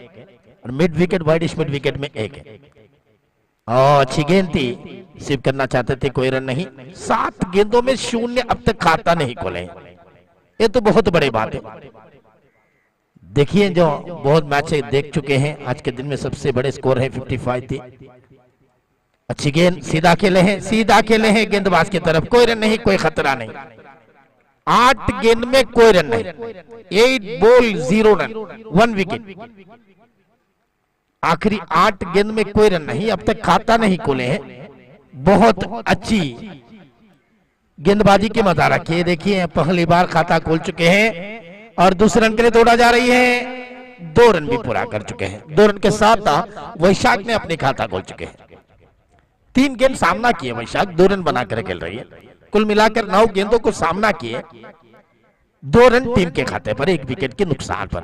और mid wicket widish mid wicket में एक है। अच्छी गेंद थी, सिर्फ करना चाहते थे, कोई रन नहीं। 7 गेंदों में 0 अब तक खाता नहीं खोले, ये तो बहुत बड़ी बात है। देखिए जो बहुत मैच देख चुके हैं, आज के दिन में सबसे बड़े स्कोर है 55 थी। अच्छी गेंद, सीधा खेले हैं, सीधा खेले हैं गेंदबाज की तरफ, कोई रन नहीं, कोई खतरा नहीं। 8 गेंद में कोई रन नहीं, 8 बॉल 0 रन, 1 विकेट। आखिरी 8 गेंद में कोई रन नहीं, अब तक खाता नहीं खोले हैं। बहुत अच्छी गेंदबाजी की मजा रखिए। देखिए पहली बार खाता खोल चुके हैं और दूसरे रन के लिए दौड़ा जा रही है। 2 रन भी पूरा कर चुके हैं। 2 रन के साथ वैशाख ने अपने खाता खोल चुके हैं। 3 गेंद सामना किए वैशाख, 2 रन बनाकर खेल रही है। कुल मिलाकर 9 गेंदों को सामना किए, 2 रन टीम के खाते पर, 1 विकेट के नुकसान पर।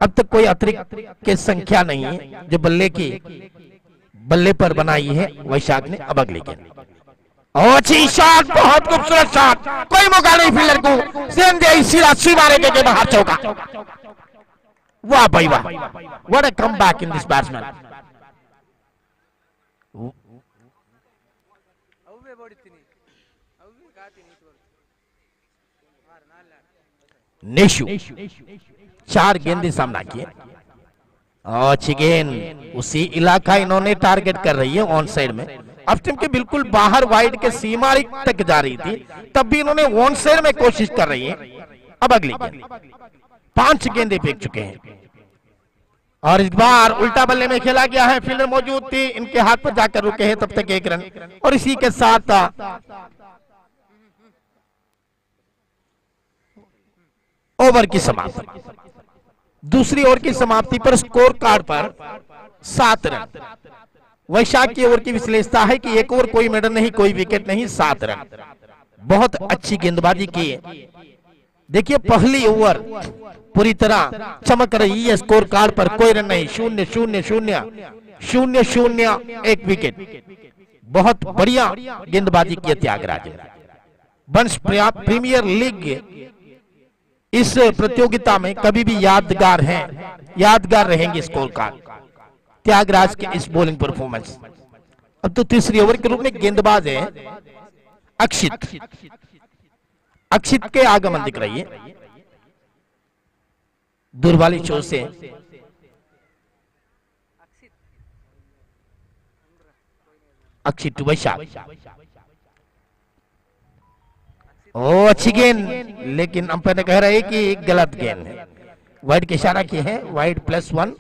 अब तक कोई अतिरिक्त की संख्या नहीं है जो बल्ले पर बनाई है वैशाख ने। अब अगली गेंद, अच्छी शॉट, बहुत खूबसूरत शॉट, कोई मौका नहीं फील्डर को, सीधा सीमारे के बाहर चौका। वाह भाई वाह, what a comeback in this batsman. Nishu 4 गेंदें सामना किए। अच्छी गेंद, उसी इलाका इन्होंने टारगेट कर रही है ऑन साइड में। अब टीम के बिल्कुल बाहर वाइड के सीमा तक जा रही थी, तब भी इन्होंने ऑन साइड में कोशिश कर रही है। अब अगली गेंद, 5 गेंदें फेंक चुके हैं और इस बार उल्टा बल्ले में खेला गया है। फील्डर मौजूद थी, इनके हाथ पर जाकर रुके हैं, तब तक 1 रन। और इसी के साथ ओवर की समाप्ति। दूसरी ओवर की समाप्ति पर स्कोर कार्ड पर 7 रन। वैशाख की ओवर की विश्लेषता है कि 1 ओवर कोई मेडल नहीं, कोई विकेट नहीं, 7 रन। बहुत अच्छी गेंदबाजी की है। देखिए पहली ओवर पूरी तरह चमक रही है। स्कोर कार्ड पर कोई रन नहीं, 0-0-0-0-0, 1 विकेट। बहुत बढ़िया गेंदबाजी की त्यागराज ने। वंश प्रीमियर लीग इस प्रतियोगिता में कभी भी यादगार रहेंगे स्कोर कार्ड, त्यागराज के इस बॉलिंग परफॉर्मेंस। अब तो तीसरी ओवर के रूप में गेंदबाज है अक्षित के आगमन दिख रही है। दूर वाली चोट से अक्षित वैशाख। ओ अच्छी गेंद, लेकिन अंपायर ने कह रहे हैं कि गलत गेंद है। वाइड के इशारा किए हैं, वाइड +1,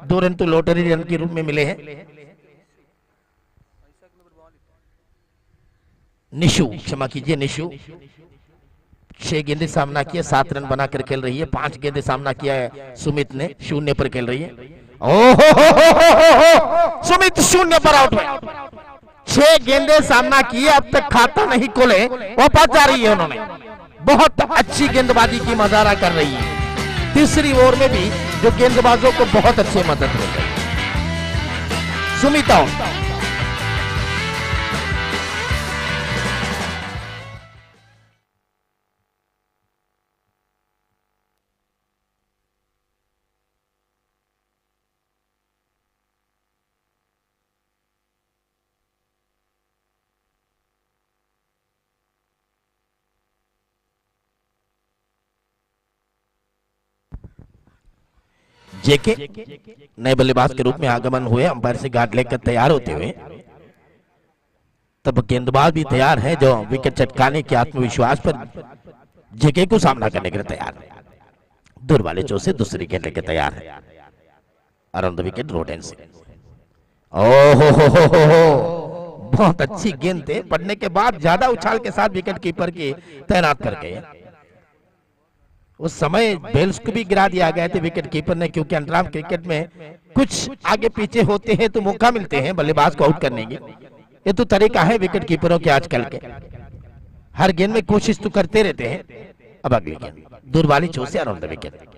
2 रन तो लॉटरी रन के रूप में मिले हैं। निशु, क्षमा कीजिए, निशु 6 गेंदे सामना किया, 7 रन बनाकर खेल रही है। 5 गेंदे सामना किया है सुमित ने, 0 पर खेल रही है। ओहो, सुमित 0 पर आउट हुए। 6 गेंदे सामना किए, अब तक खाता नहीं खोले, वापस जा रही है उन्होंने। बहुत अच्छी गेंदबाजी की मजारा कर रही है। तीसरी ओवर में भी जो गेंदबाजों को बहुत अच्छी मदद मिल रही है। सुमित आउट। जेके नए बल्लेबाज के रूप में आगमन हुए, अंपायर से गार्ड लेकर तैयार होते हुए। तब गेंदबाज भी तैयार है जो विकेट चटकाने के आत्मविश्वास पर जेके को सामना करने के लिए तैयार है। दूर वाले चोट से दूसरी गेंद लेकर तैयार है अराउंड द विकेट रोडेन से। ओहो, बहुत अच्छी गेंद थे, पड़ने के बाद ज्यादा उछाल के साथ विकेट कीपर की तैनात कर गए। उस समय बेल्स को भी गिरा दिया गया था विकेट कीपर ने, क्योंकि अंतराम क्रिकेट में कुछ आगे पीछे होते हैं तो मौका मिलते हैं बल्लेबाज को आउट करने की। ये तो तरीका है विकेट कीपरों के आजकल के, हर गेंद में कोशिश तो करते रहते हैं। अब अगली गेंद दूर वाली चोट से अराउंड द विकेट।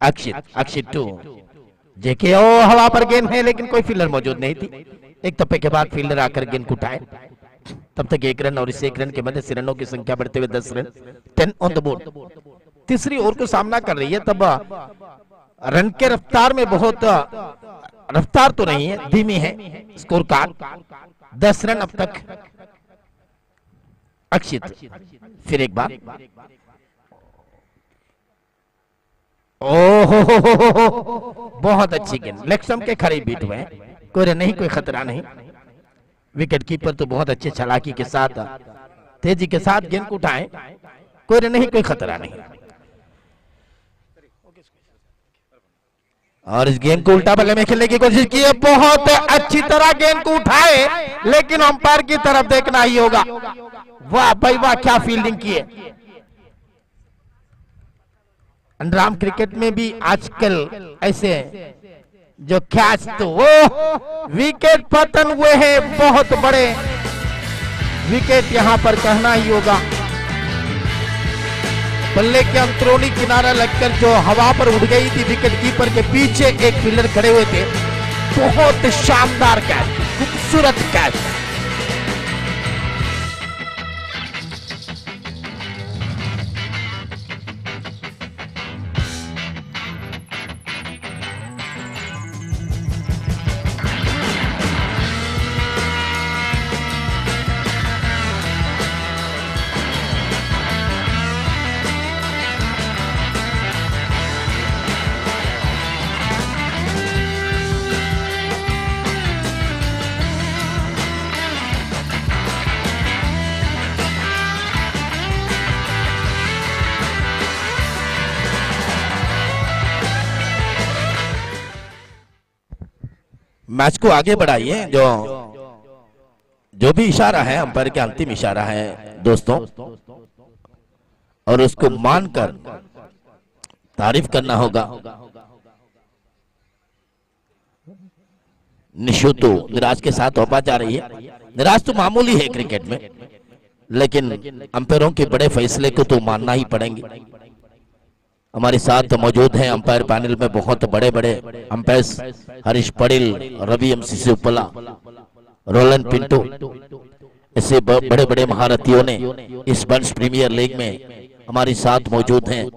अक्षित 2 जेके, ओ हवा पर गेंद है लेकिन कोई फील्डर मौजूद नहीं थी। एक तप्पे के बाद फील्डर आकर गेंद को उठाए। तब तक 1 रन और इस 1 रन के मध्य से रनों की संख्या बढ़ते हुए 10 रन, 10 ऑन द बोर्ड। तीसरी ओवर को सामना कर रही है, तब रन के रफ्तार में बहुत रफ्तार तो नहीं है, धीमी है स्कोर कार्ड। 10 रन अब तक अक्षित। फिर एक बार ओहो, बहुत अच्छी गेंद, लेग स्टंप के करीब बीट हुए हैं। कोई रन नहीं, कोई खतरा नहीं। विकेट कीपर तो बहुत अच्छे चालाकी के साथ, तेजी के साथ गेंद को उठाए। कोई रन नहीं, कोई खतरा नहीं। और इस गेंद को उल्टा बल्ले में खेलने की कोशिश की है, बहुत अच्छी तरह गेंद को उठाए, लेकिन अंपायर की तरफ देखना ही होगा। वाह भाई वाह, क्या फील्डिंग की है। अंडरआर्म क्रिकेट में भी आजकल ऐसे जो कैच, तो वो विकेट पतन हुए हैं, बहुत बड़े विकेट यहां पर कहना ही होगा। बल्ले के अंतरोनी किनारा लगकर जो हवा पर उड़ गई थी, विकेट कीपर के पीछे एक फील्डर खड़े हुए थे। बहुत शानदार कैच, खूबसूरत कैच। मैच को आगे बढ़ाइए। जो भी इशारा है अंपायर के अंतिम इशारा है दोस्तों, और उसको मानकर तारीफ करना होगा। निशु तो निराज के साथ औपा जा रही है। निराज तो मामूली है क्रिकेट में, लेकिन अंपायरों के बड़े फैसले को तो मानना ही पड़ेंगे। हमारे साथ मौजूद हैं अंपायर पैनल में बहुत बड़े बड़े अंपायर्स, हरीश पटेल, रवि एमसीसी उपला, रोलन पिंटू, ऐसे बड़े बड़े महारथियों ने इस बंश प्रीमियर लीग में हमारे साथ मौजूद हैं।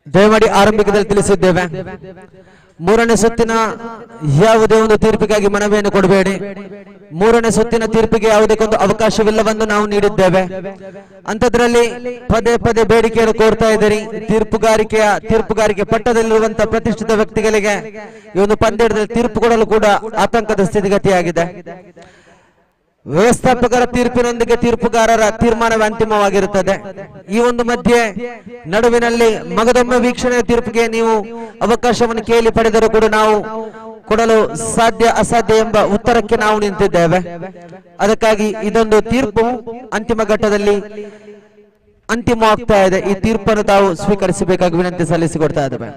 ದಯಮಾಡಿ ಆರಂಭಿಕದಲ್ಲಿ ತಿಳಿಸಿದ್ದೇವೆ, ಮೂರನೇ ಸುತ್ತಿನ ಯಾವುದೇ ಒಂದು ತೀರ್ಪಿಗಾಗಿ ಮನವಿಯನ್ನು ಕೊಡಬೇಡಿ. ಮೂರನೇ ಸುತ್ತಿನ ತೀರ್ಪಿಗೆ ಯಾವುದೇ ಒಂದು ಅವಕಾಶವಿಲ್ಲವೆಂದು ನಾವು ನೀಡಿದ್ದೇವೆ. ಅಂಥದ್ರಲ್ಲಿ ಪದೇ ಪದೇ ಬೇಡಿಕೆಯನ್ನು ಕೋರ್ತಾ ಇದ್ದೀರಿ. ತೀರ್ಪುಗಾರಿಕೆ ಪಟ್ಟದಲ್ಲಿರುವಂತಹ ಪ್ರತಿಷ್ಠಿತ ವ್ಯಕ್ತಿಗಳಿಗೆ ಈ ಒಂದು ಪಂದ್ಯದಲ್ಲಿ ತೀರ್ಪು ಕೊಡಲು ಕೂಡ ಆತಂಕದ ಸ್ಥಿತಿಗತಿಯಾಗಿದೆ. ವ್ಯವಸ್ಥಾಪಕರ ತೀರ್ಪಿನೊಂದಿಗೆ ತೀರ್ಪುಗಾರರ ತೀರ್ಮಾನವೇ ಅಂತಿಮವಾಗಿರುತ್ತದೆ. ಈ ಒಂದು ಮಧ್ಯೆ ನಡುವಿನಲ್ಲಿ ಮಗದೊಮ್ಮೆ ವೀಕ್ಷಣೆಯ ತೀರ್ಪಿಗೆ ನೀವು ಅವಕಾಶವನ್ನು ಕೇಳಿ ಪಡೆದರೂ ಕೂಡ ನಾವು ಕೊಡಲು ಸಾಧ್ಯ ಅಸಾಧ್ಯ ಎಂಬ ಉತ್ತರಕ್ಕೆ ನಾವು ನಿಂತಿದ್ದೇವೆ. ಅದಕ್ಕಾಗಿ ಇದೊಂದು ತೀರ್ಪು ಅಂತಿಮ ಘಟ್ಟದಲ್ಲಿ ಅಂತಿಮವಾಗ್ತಾ ಇದೆ. ಈ ತೀರ್ಪನ್ನು ತಾವು ಸ್ವೀಕರಿಸಬೇಕಾಗಿ ವಿನಂತಿ ಸಲ್ಲಿಸಿಕೊಡ್ತಾ ಇದ್ದೇವೆ.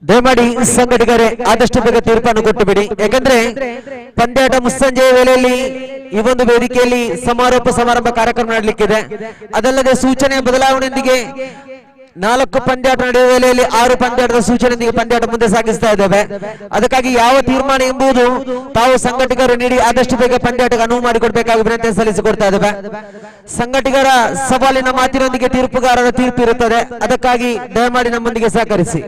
ದಯಮಾಡಿ ಸಂಘಟಕರೇ ಆದಷ್ಟು ಬೇಗ ತೀರ್ಪನ್ನು ಕೊಟ್ಟು ಬಿಡಿ, ಯಾಕಂದ್ರೆ ಪಂದ್ಯಾಟ ಮುಸ್ಸಂಜೆಯ ವೇಳೆಯಲ್ಲಿ ಈ ಒಂದು ವೇದಿಕೆಯಲ್ಲಿ ಸಮಾರೋಪ ಸಮಾರಂಭ ಕಾರ್ಯಕ್ರಮ ನಡೆಯಲಿಕ್ಕಿದೆ. ಅದಲ್ಲದೆ ಸೂಚನೆ ಬದಲಾವಣೆಯೊಂದಿಗೆ 4 ಪಂದ್ಯಾಟ ನಡೆಯುವ ವೇಳೆಯಲ್ಲಿ 6 ಪಂದ್ಯಾಟದ ಸೂಚನೆಯೊಂದಿಗೆ ಪಂದ್ಯಾಟ ಮುಂದೆ ಸಾಗಿಸ್ತಾ ಇದ್ದೇವೆ. ಅದಕ್ಕಾಗಿ ಯಾವ ತೀರ್ಮಾನ ಎಂಬುದು ತಾವು ಸಂಘಟಕರು ನೀಡಿ ಆದಷ್ಟು ಬೇಗ ಪಂದ್ಯಾಟಕ್ಕೆ ಅನುವು ಮಾಡಿಕೊಡ್ಬೇಕಾಗಿ ವಿನಂತಿ ಸಲ್ಲಿಸಿಕೊಡ್ತಾ ಇದ್ದೇವೆ. ಸಂಘಟಕರ ಸವಾಲಿನ ಮಾತಿನೊಂದಿಗೆ ತೀರ್ಪುಗಾರರ ತೀರ್ಪು ಇರುತ್ತದೆ. ಅದಕ್ಕಾಗಿ ದಯಮಾಡಿ ನಮ್ಮೊಂದಿಗೆ ಸಹಕರಿಸಿ.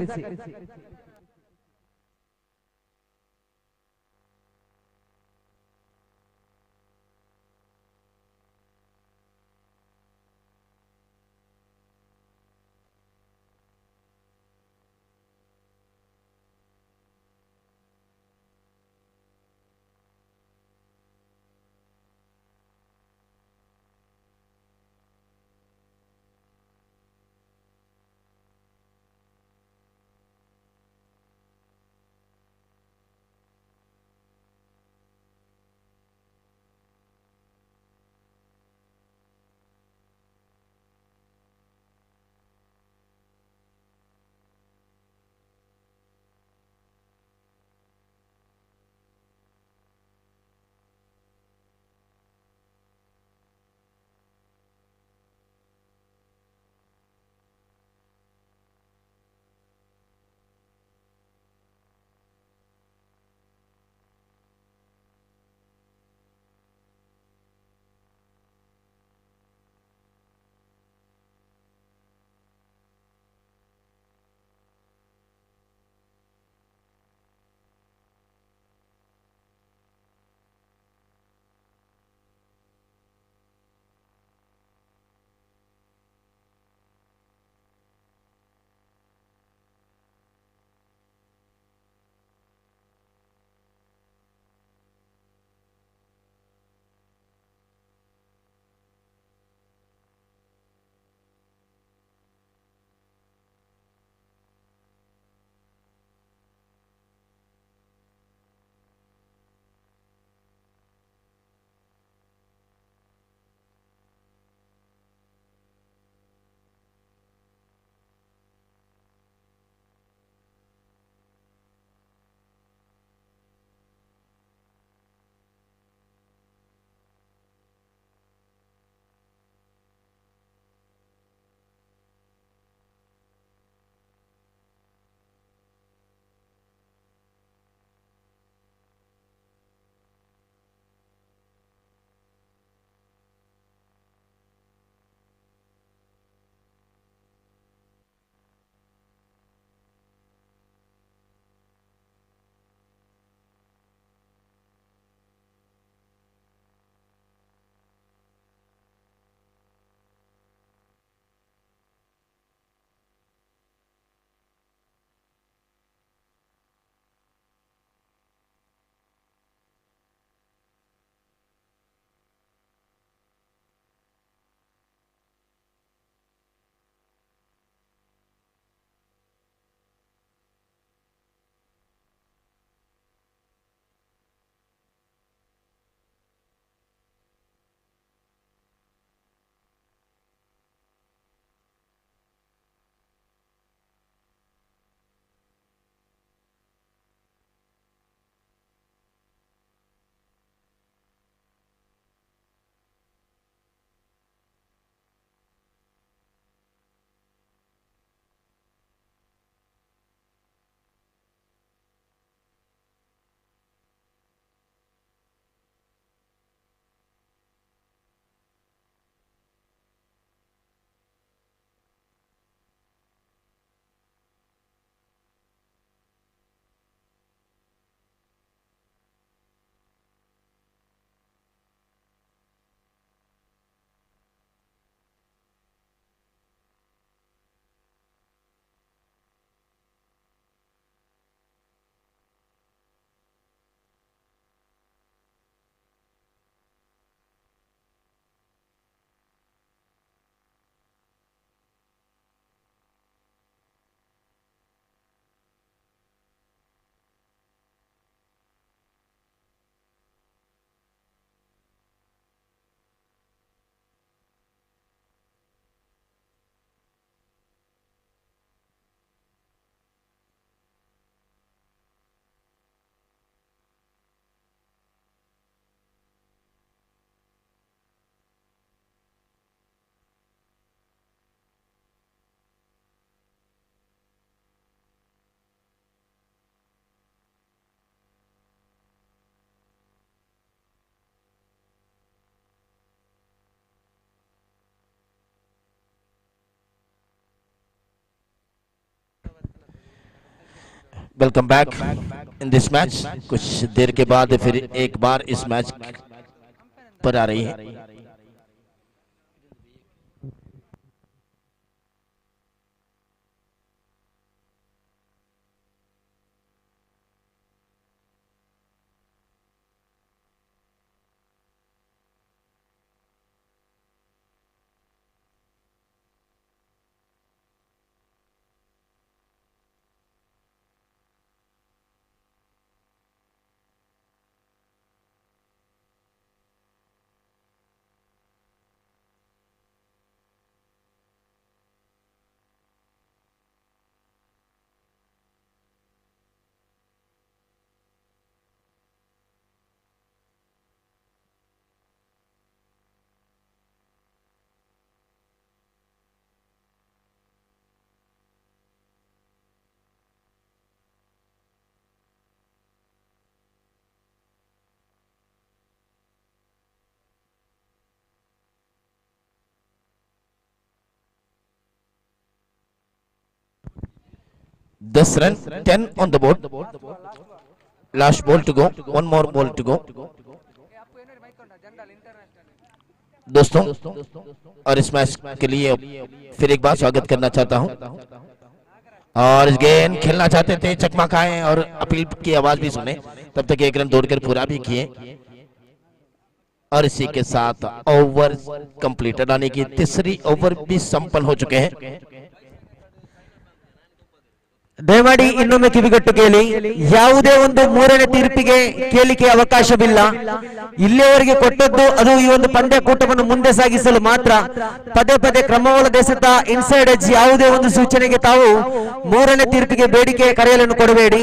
Welcome back in this match. कुछ देर के बाद फिर एक बार इस मैच पर आ रही है। This run, 10 on the board. Last ball to go. One more ball to go. दोस्तों और इस मैच के लिए फिर एक बार स्वागत करना चाहता हूं। और इस गेंद खेलना चाहते थे, चकमा खाएं और अपील की आवाज भी सुने, तब तक एक रन दौड़कर पूरा भी किए। और इसी के साथ ओवर कंप्लीटेड, आने की तीसरी ओवर भी संपन्न हो चुके हैं। ದಯಮಾಡಿ ಇನ್ನೊಮ್ಮೆ ಕಿವಿಗೊಟ್ಟು ಕೇಳಿ, ಯಾವುದೇ ಒಂದು ಮೂರನೇ ತೀರ್ಪಿಗೆ ಕೇಳಿಕೆ ಅವಕಾಶವಿಲ್ಲ. ಇಲ್ಲಿಯವರೆಗೆ ಕೊಟ್ಟದ್ದು ಅದು ಈ ಒಂದು ಪಂದ್ಯಕೂಟವನ್ನು ಮುಂದೆ ಸಾಗಿಸಲು ಮಾತ್ರ. ಪದೇ ಪದೇ ಕ್ರಮವೊಳಗೆಸೆತ ಇನ್ಸೈಡ್ ಎಡ್ಜ್ ಯಾವುದೇ ಒಂದು ಸೂಚನೆಗೆ ತಾವು ಮೂರನೇ ತೀರ್ಪಿಗೆ ಬೇಡಿಕೆ ಕರೆಯಲನ್ನು ಕೊಡಬೇಡಿ.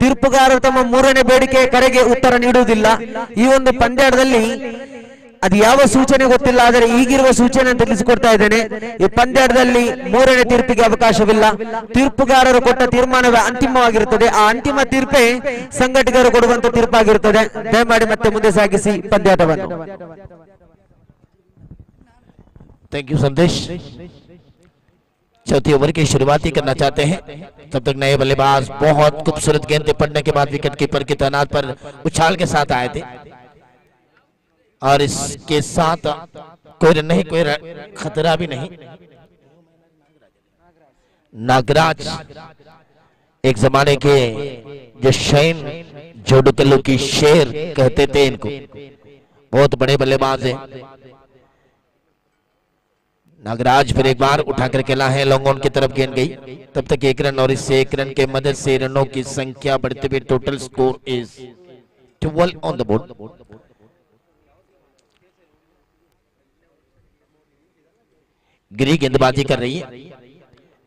ತೀರ್ಪುಗಾರರು ತಮ್ಮ ಮೂರನೇ ಬೇಡಿಕೆ ಕರೆಗೆ ಉತ್ತರ ನೀಡುವುದಿಲ್ಲ. ಈ ಒಂದು ಪಂದ್ಯದಲ್ಲಿ ಅದು ಯಾವ ಸೂಚನೆ ಗೊತ್ತಿಲ್ಲ, ಆದರೆ ಈಗಿರುವ ಸೂಚನೆ ಅಂತ ತಿಳಿಸಿಕೊಡ್ತಾ ಇದ್ದೇನೆ. ಈ ಪಂದ್ಯದಲ್ಲಿ ಮೂರನೇ ತೀರ್ಪಿಗೆ ಅವಕಾಶವಿಲ್ಲ. ತೀರ್ಪುಗಾರರು ಕೊಟ್ಟ ತೀರ್ಮಾನವೇ ಅಂತಿಮವಾಗಿರುತ್ತದೆ. ಆ ಅಂತಿಮ ತೀರ್ಪೇ ಸಂಘಟಕರು ಕೊಡುವಂತ ತೀರ್ಪಾಗಿರುತ್ತದೆ. ದಯಮಾಡಿ ಮತ್ತೆ ಮುಂದೆ ಸಾಗಿಸಿ ಪಂದ್ಯಾಟವನ್ನು. थैंक यू संदेश। चौथी ओवर की शुरुआत ही करना चाहते हैं, तब तक नए बल्लेबाज बहुत खूबसूरत गेंद पड़ने के बाद विकेट कीपर की तैनात पर उछाल के साथ आए थे। और इसके साथ कोई रन नहीं, कोई खतरा भी नहीं। नागराज एक जमाने के जो शैन जोडुकल्लू की शेर कहते थे इनको, बहुत बड़े बल्लेबाज हैं। नागराज फिर एक बार उठाकर खेला है, लॉन्ग ऑन की तरफ गेंद गई, तब तक एक रन, और इससे एक रन के मदद से रनों की संख्या बढ़ते हुए total score is 12 on the board. Giri गेंदबाजी कर रही है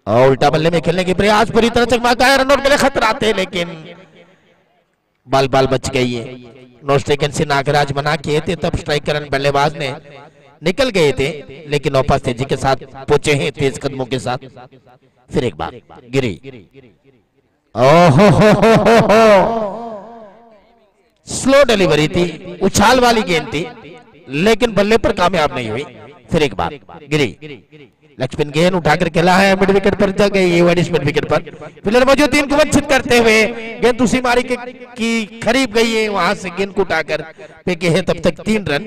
और उल्टा बल्ले में खेलने के प्रयास, पूरी तरह चकमाता है, रनआउट के लिए खतरा थे, लेकिन बाल बाल बच गई है। नो स्ट्राइक से नागराज मना किए थे, तब स्ट्राइक रन बल्लेबाज ने निकल गए थे, लेकिन वापस तेजी के साथ पहुंचे हैं, तेज कदमों के साथ। फिर एक बार गिरी, ओहो स्लो डिलीवरी थी, उछाल वाली गेंद थी, लेकिन बल्ले पर कामयाब नहीं हुई। फिर एक बार गिरी, लेग स्पिन गेंद उठाकर खेला है, मिड विकेट पर जा गई, मिड विकेट पर फिलहाल मौजूद 3 को वंचित करते हुए गेंद दूसरी मारी की खरीब गई है, वहां से गेंद को उठाकर फेंके है। तब तक 3 रन,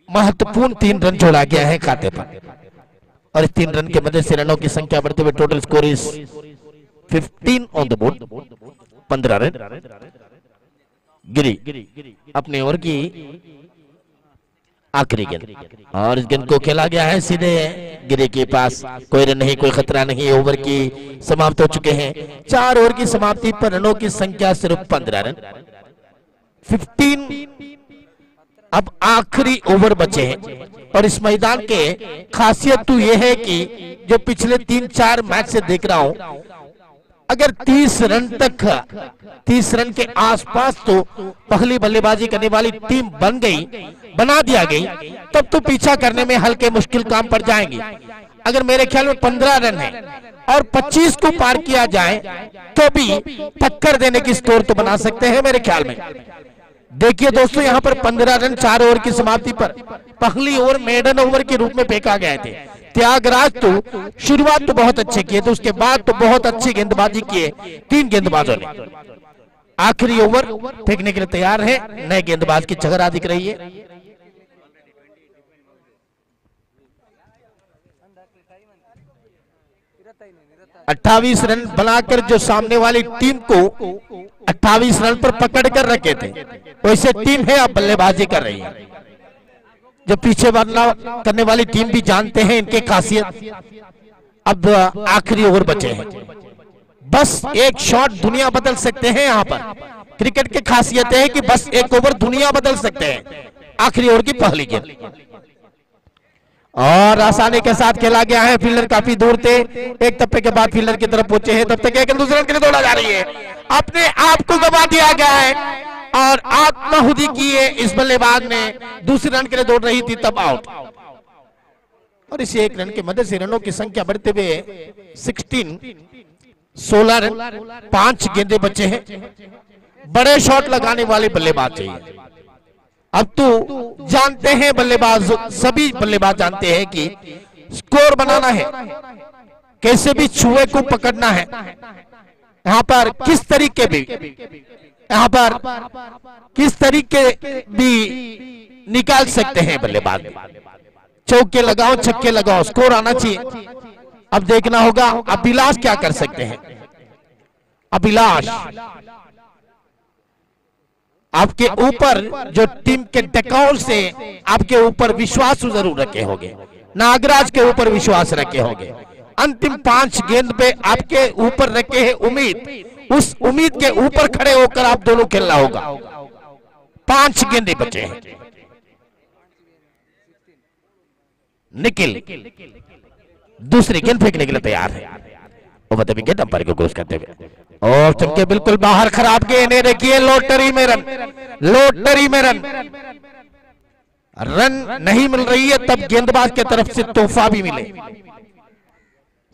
महत्वपूर्ण 3 रन जोड़ा गया है खाते पर, और इस 3 रन के मदद से रनों की संख्या बढ़ते हुए total score is 15 on the board, 15 run. Giri अपने ओवर की आखिरी गेंद, और इस गेंद को खेला गया है सीधे गिरी के पास, कोई रन नहीं, कोई खतरा नहीं। ओवर की समाप्त हो चुके हैं। 4 ओवर की समाप्ति पर रनों की संख्या सिर्फ 15 रन, 15। अब आखिरी ओवर बचे हैं, और इस मैदान के खासियत तो यह है कि जो पिछले 3-4 मैच से देख रहा हूं, अगर 30 रन तक, 30 रन के आसपास तो पहली बल्लेबाजी करने वाली टीम बना दिया गई, तब तो पीछा करने में हल्के मुश्किल काम पड़ जाएंगे। अगर मेरे ख्याल में 15 रन है और 25 को पार किया जाए तो भी टक्कर देने की स्कोर तो बना सकते हैं मेरे ख्याल में। देखिए दोस्तों, यहां पर 15 रन 4 ओवर की समाप्ति पर पहली ओवर मेडन ओवर के रूप में फेंका गए थे। त्यागराज तो शुरुआत तो बहुत अच्छे किए थे, उसके बाद तो बहुत अच्छी गेंदबाजी किए 3 गेंदबाजों ने। आखिरी ओवर फेंकने के लिए तैयार है, नए गेंदबाज की चगरा दिख रही है। – 28 रन बनाकर जो सामने वाली टीम को 28 रन पर पकड़ कर रखे थे, वैसे टीम है अब बल्लेबाजी कर रही है। जो पीछे बदलाव करने वाली टीम भी जानते हैं इनके खासियत। अब आखिरी ओवर बचे हैं, बस एक शॉट दुनिया बदल सकते हैं। यहाँ पर क्रिकेट की खासियत है कि बस एक ओवर दुनिया बदल सकते हैं। आखिरी ओवर की पहली गेंद और आसानी के साथ खेला गया है। फील्डर काफी दूर थे, एक टप्पे के बाद फील्डर की तरफ पहुंचे हैं, तब तक एक दूसरे रन के लिए दौड़ा जा रही है। अपने आप को गवा दिया गया है और आत्माहुति की है इस बल्लेबाज ने, दूसरे रन के लिए दौड़ रही थी तब आउट। और इस एक रन की मदद से रनों की संख्या बढ़ते हुए 16 रन, 5 गेंदे बचे हैं। बड़े शॉट लगाने वाले बल्लेबाज चाहिए। अब तो जानते हैं बल्लेबाज, सभी बल्लेबाज जानते हैं कि स्कोर बनाना है, कैसे भी छुए को पकड़ना है। यहाँ पर किस तरीके भी निकाल सकते हैं बल्लेबाज। चौके लगाओ, छक्के लगाओ, स्कोर आना चाहिए। अब देखना होगा अभिलाष क्या कर सकते हैं। अभिलाष आपके ऊपर, जो टीम के डकाउट से आपके ऊपर विश्वास जरूर रखे होंगे, नागराज के ऊपर विश्वास रखे होंगे। अंतिम 5 गेंद पे आपके ऊपर रखे हैं उम्मीद, उस उम्मीद के ऊपर खड़े होकर आप दोनों खेलना होगा। 5 गेंदे बचे हैं। निखिल दूसरी गेंद फेंकने के लिए तैयार है, विकेट अंपायर को क्रॉस करते हुए और चमके बिल्कुल बाहर। खराब गेंद देखिए, लॉटरी में रन, लॉटरी में रन, रन नहीं मिल रही है तब गेंदबाज की तरफ से तोहफा भी मिले।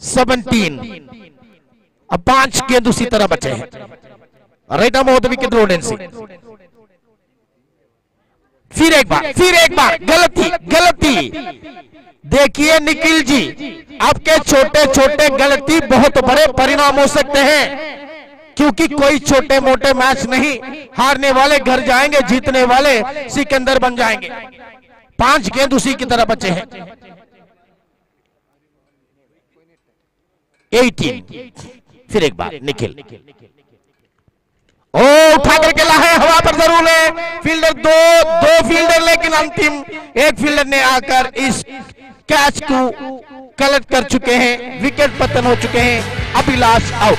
17, अब 5 गेंद उसी तरह बचे हैं। Right arm off the wicket रोडेंसी। फिर एक बार गलती। देखिए निखिल जी, आपके छोटे छोटे गलती बहुत बड़े परिणाम हो सकते हैं, क्योंकि कोई छोटे मोटे मैच नहीं। हारने वाले घर जाएंगे, जीतने वाले सिकंदर बन जाएंगे। 5 गेंद उसी की तरह बचे हैं। 18, फिर एक बार निखिल, ओ उठा करके ला है, हवा पर जरूर है। फील्डर दो फील्डर, लेकिन अंतिम एक फील्डर ने आकर इस कैच को कलेक्ट कर चुके हैं। विकेट पतन हो चुके हैं। अभिलाष आउट।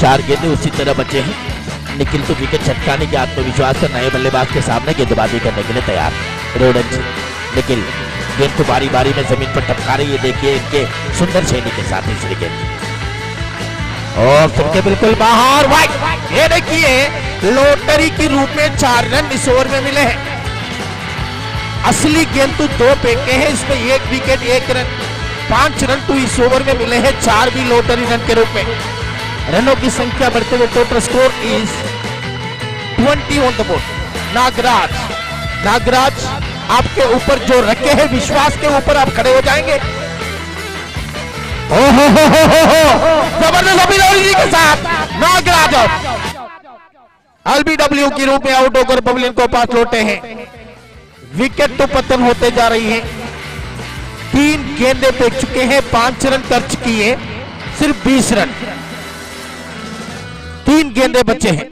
चार गेंदें उसी तरह बचे हैं। निखिल तो विकेट छटकाने के आत्मविश्वास से नए बल्लेबाज के सामने गेंदबाजी करने के लिए तैयार है। रोडेंसी, निखिल गेंद को बारी बारी में जमीन पर टपका रही है। देखिए इनके सुंदर शैली के साथ तीसरी गेंद और सबके बिल्कुल बाहर वाइड। ये देखिए लॉटरी के रूप में 4 रन इस ओवर में मिले हैं। असली गेंद तो 2 फेंके हैं, इसमें 1 विकेट 1 रन, 5 रन तो इस ओवर में मिले हैं, 4 भी लॉटरी रन के रूप में। रनों की संख्या बढ़ते हुए total score is 20 on the board. Nagaraj आपके ऊपर जो रखे हैं विश्वास के ऊपर आप खड़े हो जाएंगे। जबरदस्त अभिनव के साथ नागराज एलबीडब्ल्यू के रूप में आउट होकर पवेलियन को पास लौटे हैं। विकेट तो पतन होते जा रही है। 3 गेंदें फेंक चुके हैं, 5 रन खर्च किए, सिर्फ 20 रन, 3 गेंदें बचे हैं।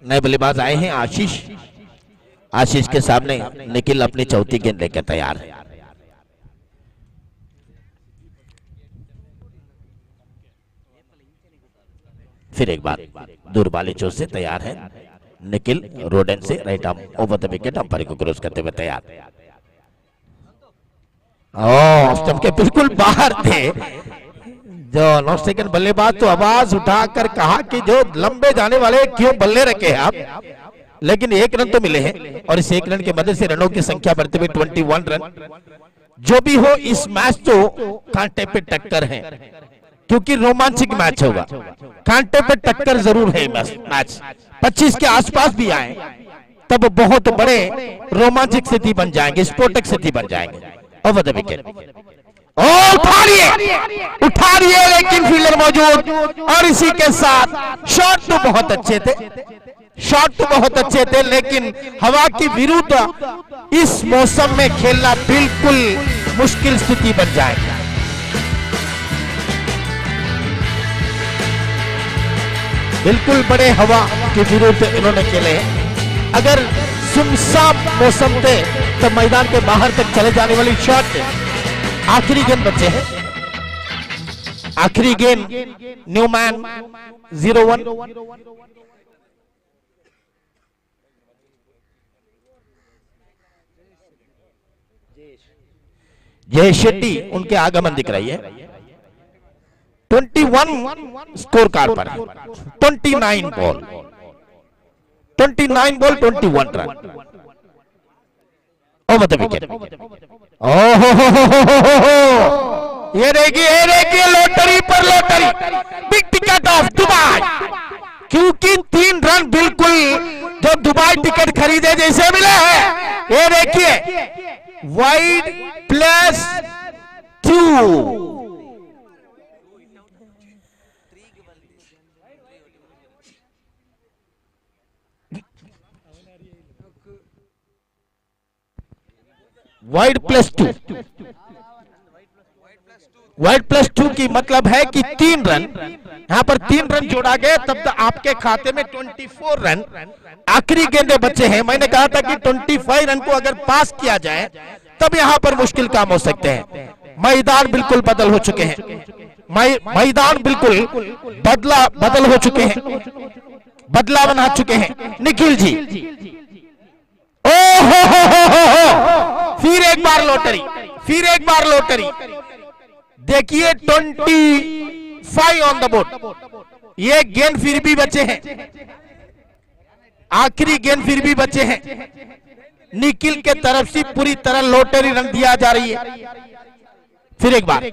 नए बल्लेबाज आए हैं आशीष, आशीष के सामने निखिल अपनी चौथी गेंद लेकर तैयार है। फिर एक बार दूर वाली चोट से तैयार है निखिल, रोडन से right arm over the wicket, umpire को क्रॉस करते हुए तैयार। स्टंप के बिल्कुल बाहर थे जो नॉन सेकंड बल्लेबाज, तो आवाज उठाकर कहा कि जो लंबे जाने वाले क्यों बल्ले रखे हैं आप, लेकिन 1 रन तो मिले हैं और इस 1 रन की मदद से रनों की संख्या बढ़ते हुए 21 रन। जो भी हो इस मैच तो कांटे पे टक्कर है, क्योंकि रोमांचक मैच होगा, कांटे पे टक्कर जरूर है। मैच 25 के आसपास भी आए तब बहुत बड़े रोमांचक स्थिति बन जाएंगे, स्फोटक स्थिति बन जाएंगे। ओवर द विकेट, उठा रही लेकिन फील्डर मौजूद, और इसी के साथ शॉट तो बहुत अच्छे थे, शॉट तो बहुत अच्छे थे, लेकिन हवा की विरुद्ध इस मौसम में खेलना बिल्कुल मुश्किल स्थिति बन जाएगी। बिल्कुल बड़े हवा के विरुद्ध इन्होंने खेले। अगर सुनसान मौसम थे तो मैदान के बाहर तक चले जाने वाली शॉट थे। आखिरी गेंद बचे हैं, आखिरी गेंद न्यूमैन 0-1। जय शेट्टी उनके आगमन दिख रही है। 21 स्कोर कार्ड पर, 29 ball 21 run. Over the wicket, ये देखिए लॉटरी पर lottery, big ticket of Dubai, क्योंकि 3 रन बिल्कुल जो दुबई टिकट खरीदे जैसे मिले हैं। ये देखिए वाइड +2, वाइड +2, वाइड +2 की मतलब है कि 3 रन, यहां पर 3 रन जोड़ा गया तब तक आपके खाते में 24 रन आखिरी गेंदे बचे हैं। मैंने कहा था कि 25 रन को अगर पास किया जाए तब यहां पर मुश्किल काम हो सकते हैं। मैदान बिल्कुल बदल हो चुके हैं, मैदान बिल्कुल बदल हो चुके हैं, बदलाव आ चुके हैं। निखिल जी, फिर एक बार लॉटरी, फिर एक बार लॉटरी। देखिए 25 ऑन द बोर्ड, ये गेंद फिर भी बचे हैं, आखिरी गेंद फिर भी बचे हैं। निखिल के तरफ से पूरी तरह लॉटरी रन दिया जा रही है। फिर एक बार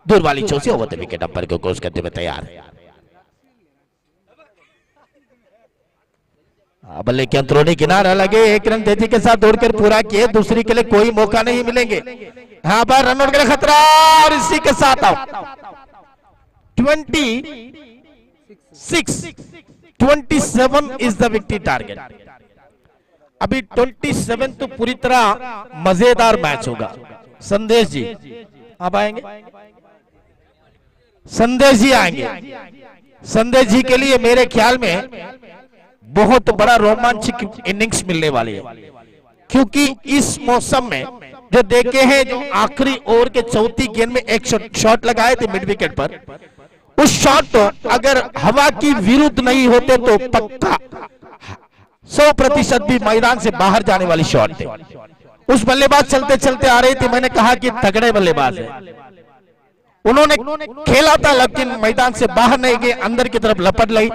दूर वाली चोट से ओवर द विकेट, अंपायर को क्रॉस करते हुए तैयार है। बल्ले के अंतरोनी किनारा लगे, 1 रन तेजी के साथ दौड़कर पूरा किए, दूसरी के लिए कोई मौका नहीं मिलेंगे। यहां पर रन आउट के लिए खतरा, और इसी के साथ out. 27 is the victory target. अभी 27 तो पूरी तरह मजेदार मैच होगा। संदेश जी आप आएंगे, संदेश जी आएंगे। संदेश जी के लिए मेरे ख्याल में बहुत बड़ा रोमांचक इनिंग्स मिलने वाली है, क्योंकि इस मौसम में जो देखे हैं, जो आखिरी ओवर के चौथी गेंद में एक शॉट लगाए थे मिड विकेट पर, उस शॉट तो अगर हवा की विरुद्ध नहीं होते तो पक्का 100% भी मैदान से बाहर जाने वाली शॉट थे। उस बल्लेबाज चलते चलते आ रहे थे, मैंने कहा कि तगड़े बल्लेबाज है, उन्होंने खेला था लेकिन मैदान से बाहर नहीं गए, अंदर की तरफ लपट ली,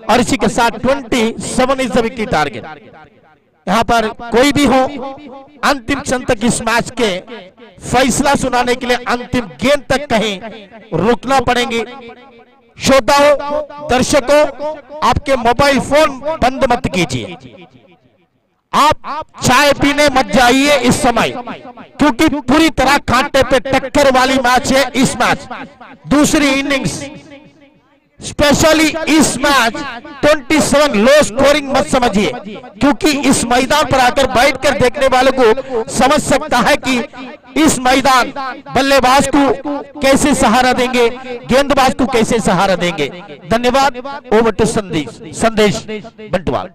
और इसी के साथ 27 इज द विक्ट्री टारगेट। यहां पर कोई भी हो, अंतिम क्षण तक इस मैच के फैसला सुनाने के लिए अंतिम गेंद तक कहीं रुकना पड़ेंगे। श्रोताओं, दर्शकों, आपके मोबाइल फोन बंद मत कीजिए, आप चाय पीने मत जाइए इस समय, क्योंकि पूरी तरह कांटे पे टक्कर वाली मैच है। इस मैच दूसरी इनिंग्स, स्पेशली इस मैच 27 लो स्कोरिंग मत समझिए, क्योंकि इस मैदान पर आकर बैठकर देखने वालों को समझ सकता है कि इस मैदान बल्लेबाज को कैसे सहारा देंगे, गेंदबाज को कैसे सहारा देंगे। धन्यवाद। ओवर टू संदेश बंटवाल।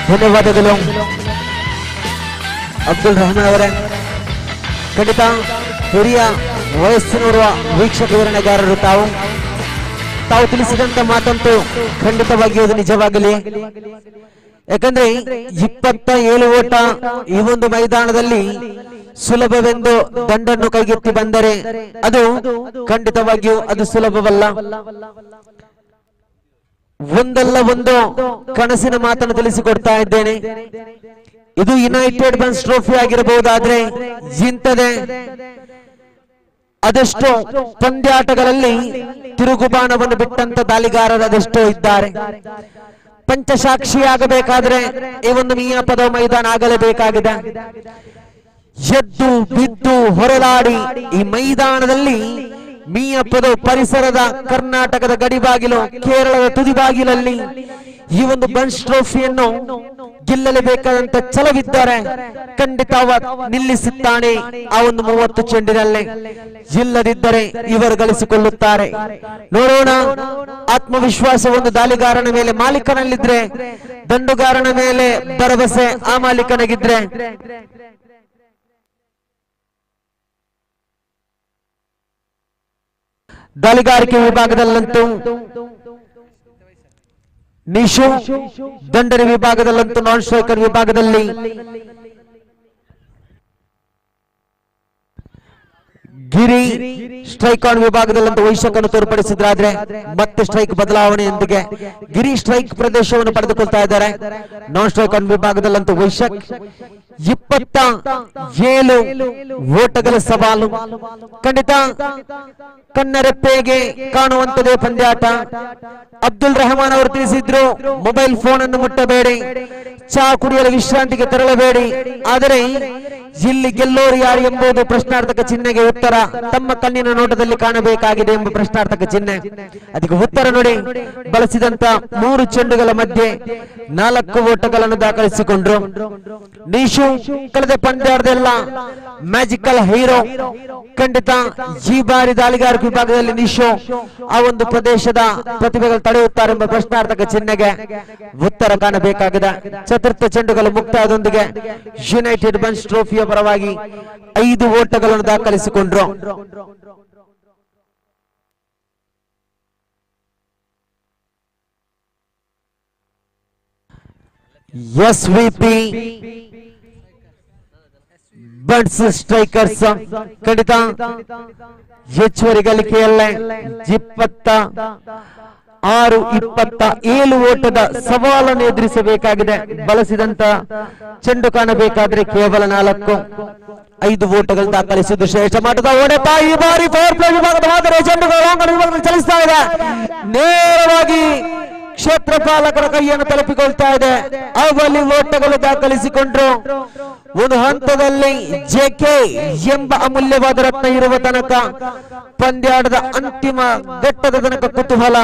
ಧನ್ಯವಾದಗಳು ಅಬ್ದುಲ್ ರಹಮಾನ್ ಅವರೇ. ಖಂಡಿತ ಹಿರಿಯ ವಯಸ್ಸಿನೋರ್ವ ವೀಕ್ಷಕ ವಿವರಣೆಗಾರರು ತಾವು ತಿಳಿಸಿದಂತ ಮಾತಂತೂ ಖಂಡಿತವಾಗಿಯೂ ಅದು ನಿಜವಾಗಲಿ. ಯಾಕಂದ್ರೆ 27 ಓಟ ಈ ಒಂದು ಮೈದಾನದಲ್ಲಿ ಸುಲಭವೆಂದು ದಂಡನ್ನು ಕೈಗೆತ್ತಿ ಬಂದರೆ ಅದು ಖಂಡಿತವಾಗಿಯೂ ಅದು ಸುಲಭವಲ್ಲ. ಒಂದಲ್ಲ ಒಂದು ಕನಸಿನ ಮಾತನ್ನು ತಿಳಿಸಿಕೊಡ್ತಾ ಇದ್ದೇನೆ. ಇದು ಯುನೈಟೆಡ್ ಬನ್ಸ್ ಟ್ರೋಫಿ ಆಗಿರಬಹುದಾದ್ರೆ ಇಂಥದೇ ಅದೆಷ್ಟೋ ಪಂದ್ಯಾಟಗಳಲ್ಲಿ ತಿರುಗುಬಾಣವನ್ನು ಬಿಟ್ಟಂತ ದಾಳಿಗಾರರು ಅದೆಷ್ಟೋ ಇದ್ದಾರೆ. ಪಂಚಸಾಕ್ಷಿಯಾಗಬೇಕಾದ್ರೆ ಈ ಒಂದು ಮಿಯಾಪದ ಮೈದಾನ ಆಗಲೇಬೇಕಾಗಿದೆ. ಎದ್ದು ಬಿದ್ದು ಹೊರಲಾಡಿ ಈ ಮೈದಾನದಲ್ಲಿ ಮಿಯಾಪದ ಪರಿಸರದ ಕರ್ನಾಟಕದ ಗಡಿಬಾಗಿಲು ಕೇರಳದ ತುದಿಬಾಗಿಲಲ್ಲಿ ಈ ಒಂದು ಬನ್ಸ್ ಟ್ರೋಫಿಯನ್ನು ಗೆಲ್ಲಲೇಬೇಕಾದಂತ ಛಲವಿದ್ದಾರೆ ಖಂಡಿತ ನಿಲ್ಲಿಸುತ್ತಾನೆ ಆ ಒಂದು 30 ಚೆಂಡಿನಲ್ಲೇ. ಇಲ್ಲದಿದ್ದರೆ ಇವರು ಗಳಿಸಿಕೊಳ್ಳುತ್ತಾರೆ. ನೋಡೋಣ. ಆತ್ಮವಿಶ್ವಾಸ ಒಂದು ದಾಳಿಗಾರನ ಮೇಲೆ ಮಾಲೀಕನಲ್ಲಿದ್ರೆ, ದಂಡುಗಾರನ ಮೇಲೆ ಭರವಸೆ ಆ ಮಾಲೀಕನಾಗಿದ್ರೆ ದಾಳಿಗಾರಿಕೆ ವಿಭಾಗದಲ್ಲಂತೂ ನಿಶು, ದಂಡನೆ ವಿಭಾಗದಲ್ಲಂತೂ ನಾನ್ ಸ್ಟ್ರೈಕರ್ ವಿಭಾಗದಲ್ಲಿ ಗಿರಿ, ಸ್ಟ್ರೈಕ್ ಆನ್ ವಿಭಾಗದಲ್ಲಂತೂ ವೈಶಾಖನ್ನು ತೋರ್ಪಡಿಸಿದ್ರಾದ್ರೆ ಮತ್ತೆ ಸ್ಟ್ರೈಕ್ ಬದಲಾವಣೆಯೊಂದಿಗೆ ಗಿರಿ ಸ್ಟ್ರೈಕ್ ಪ್ರದೇಶವನ್ನು ಪಡೆದುಕೊಳ್ತಾ ಇದ್ದಾರೆ. ನಾನ್ ಸ್ಟ್ರೈಕ್ ಆನ್ ವಿಭಾಗದಲ್ಲಂತೂ ವೈಶಾಖ್ 27 ಓಟಗಳ ಸವಾಲು ಖಂಡಿತ ಕಣ್ಣರೆಪ್ಪೆಗೆ ಕಾಣುವಂತದೇ ಪಂದ್ಯಾಟ. ಅಬ್ದುಲ್ ರಹಮಾನ್ ಅವರು ತಿಳಿಸಿದ್ರು, ಮೊಬೈಲ್ ಫೋನ್ ಅನ್ನು ಮುಟ್ಟಬೇಡಿ, ಚಹಾ ಕುಡಿಯಲು ವಿಶ್ರಾಂತಿಗೆ ತೆರಳಬೇಡಿ. ಆದರೆ ಇಲ್ಲಿ ಗೆಲ್ಲೋರು ಯಾರು ಎಂಬುದು ಪ್ರಶ್ನಾರ್ಥಕ ಚಿಹ್ನೆಗೆ ಉತ್ತರ ತಮ್ಮ ಕಣ್ಣಿನ ನೋಟದಲ್ಲಿ ಕಾಣಬೇಕಾಗಿದೆ ಎಂಬ ಪ್ರಶ್ನಾರ್ಥಕ ಚಿಹ್ನೆ. ಅದಕ್ಕೆ ಉತ್ತರ ನೋಡಿ. ಬಳಸಿದಂತ 3 ಚೆಂಡುಗಳ ಮಧ್ಯೆ 4 ಓಟಗಳನ್ನು ದಾಖಲಿಸಿಕೊಂಡ್ರು. ನಿಶು ಕಳೆದ ಪಂದ್ಯಾಟದೆಲ್ಲ ಮ್ಯಾಜಿಕಲ್ ಹೀರೋ. ಖಂಡಿತ ಈ ಬಾರಿ ದಾಳಿಗಾರಿಕೆ ವಿಭಾಗದಲ್ಲಿ ನಿಶು ಆ ಒಂದು ಪ್ರದೇಶದ ಪ್ರತಿಭೆಗಳು ತಡೆಯುತ್ತಾರೆ ಎಂಬ ಪ್ರಶ್ನಾರ್ಥಕ ಚಿಹ್ನೆಗೆ ಉತ್ತರ ಕಾಣಬೇಕಾಗಿದೆ. ಚತುರ್ಥ ಚೆಂಡುಗಳು ಮುಕ್ತಾಯದೊಂದಿಗೆ ಯುನೈಟೆಡ್ ಬನ್ಸ್ ಟ್ರೋಫಿಯ ಪರವಾಗಿ 5 ಓಟಗಳನ್ನು ದಾಖಲಿಸಿಕೊಂಡ್ರು. ಎಸ್ವಿಪಿ ಬನ್ಸ್ ಸ್ಟ್ರೈಕರ್ಸ್ ಖಂಡಿತ ಹೆಚ್ಚುವರಿ ಗಳಿಕೆಯಲ್ಲೇ 26-27 ಓಟದ ಸವಾಲನ್ನು ಎದುರಿಸಬೇಕಾಗಿದೆ. ಬಳಸಿದಂತ ಚೆಂಡು ಕಾಣಬೇಕಾದ್ರೆ ಕೇವಲ 4, 5 ಓಟಗಳು ದಾಖಲಿಸಿದ್ದು ಶ್ರೇಷ್ಠ ಮಟ್ಟದ ಓಡತ. ಈ ಬಾರಿ ಪವರ್ ಪ್ಲೇ ವಿಭಾಗದ ಮಾದರಿ ಚೆಂಡುಗಳು ಚಲಿಸ್ತಾ ಇದೆ. ನೇರವಾಗಿ ಕ್ಷೇತ್ರ ಪಾಲಕರ ಕೈಯನ್ನು ತಲುಪಿಕೊಳ್ತಾ ಇದೆ. ಅವಲ್ಲಿ ಓಟಗಳು ದಾಖಲಿಸಿಕೊಂಡ್ರು. ಒಂದು ಹಂತದಲ್ಲಿ ಜೆಕೆ ಎಂಬ ಅಮೂಲ್ಯವಾದ ರತ್ನ ಇರುವ ತನಕ ಪಂದ್ಯಾಟದ ಅಂತಿಮ ಘಟ್ಟದ ತನಕ ಕುತೂಹಲ.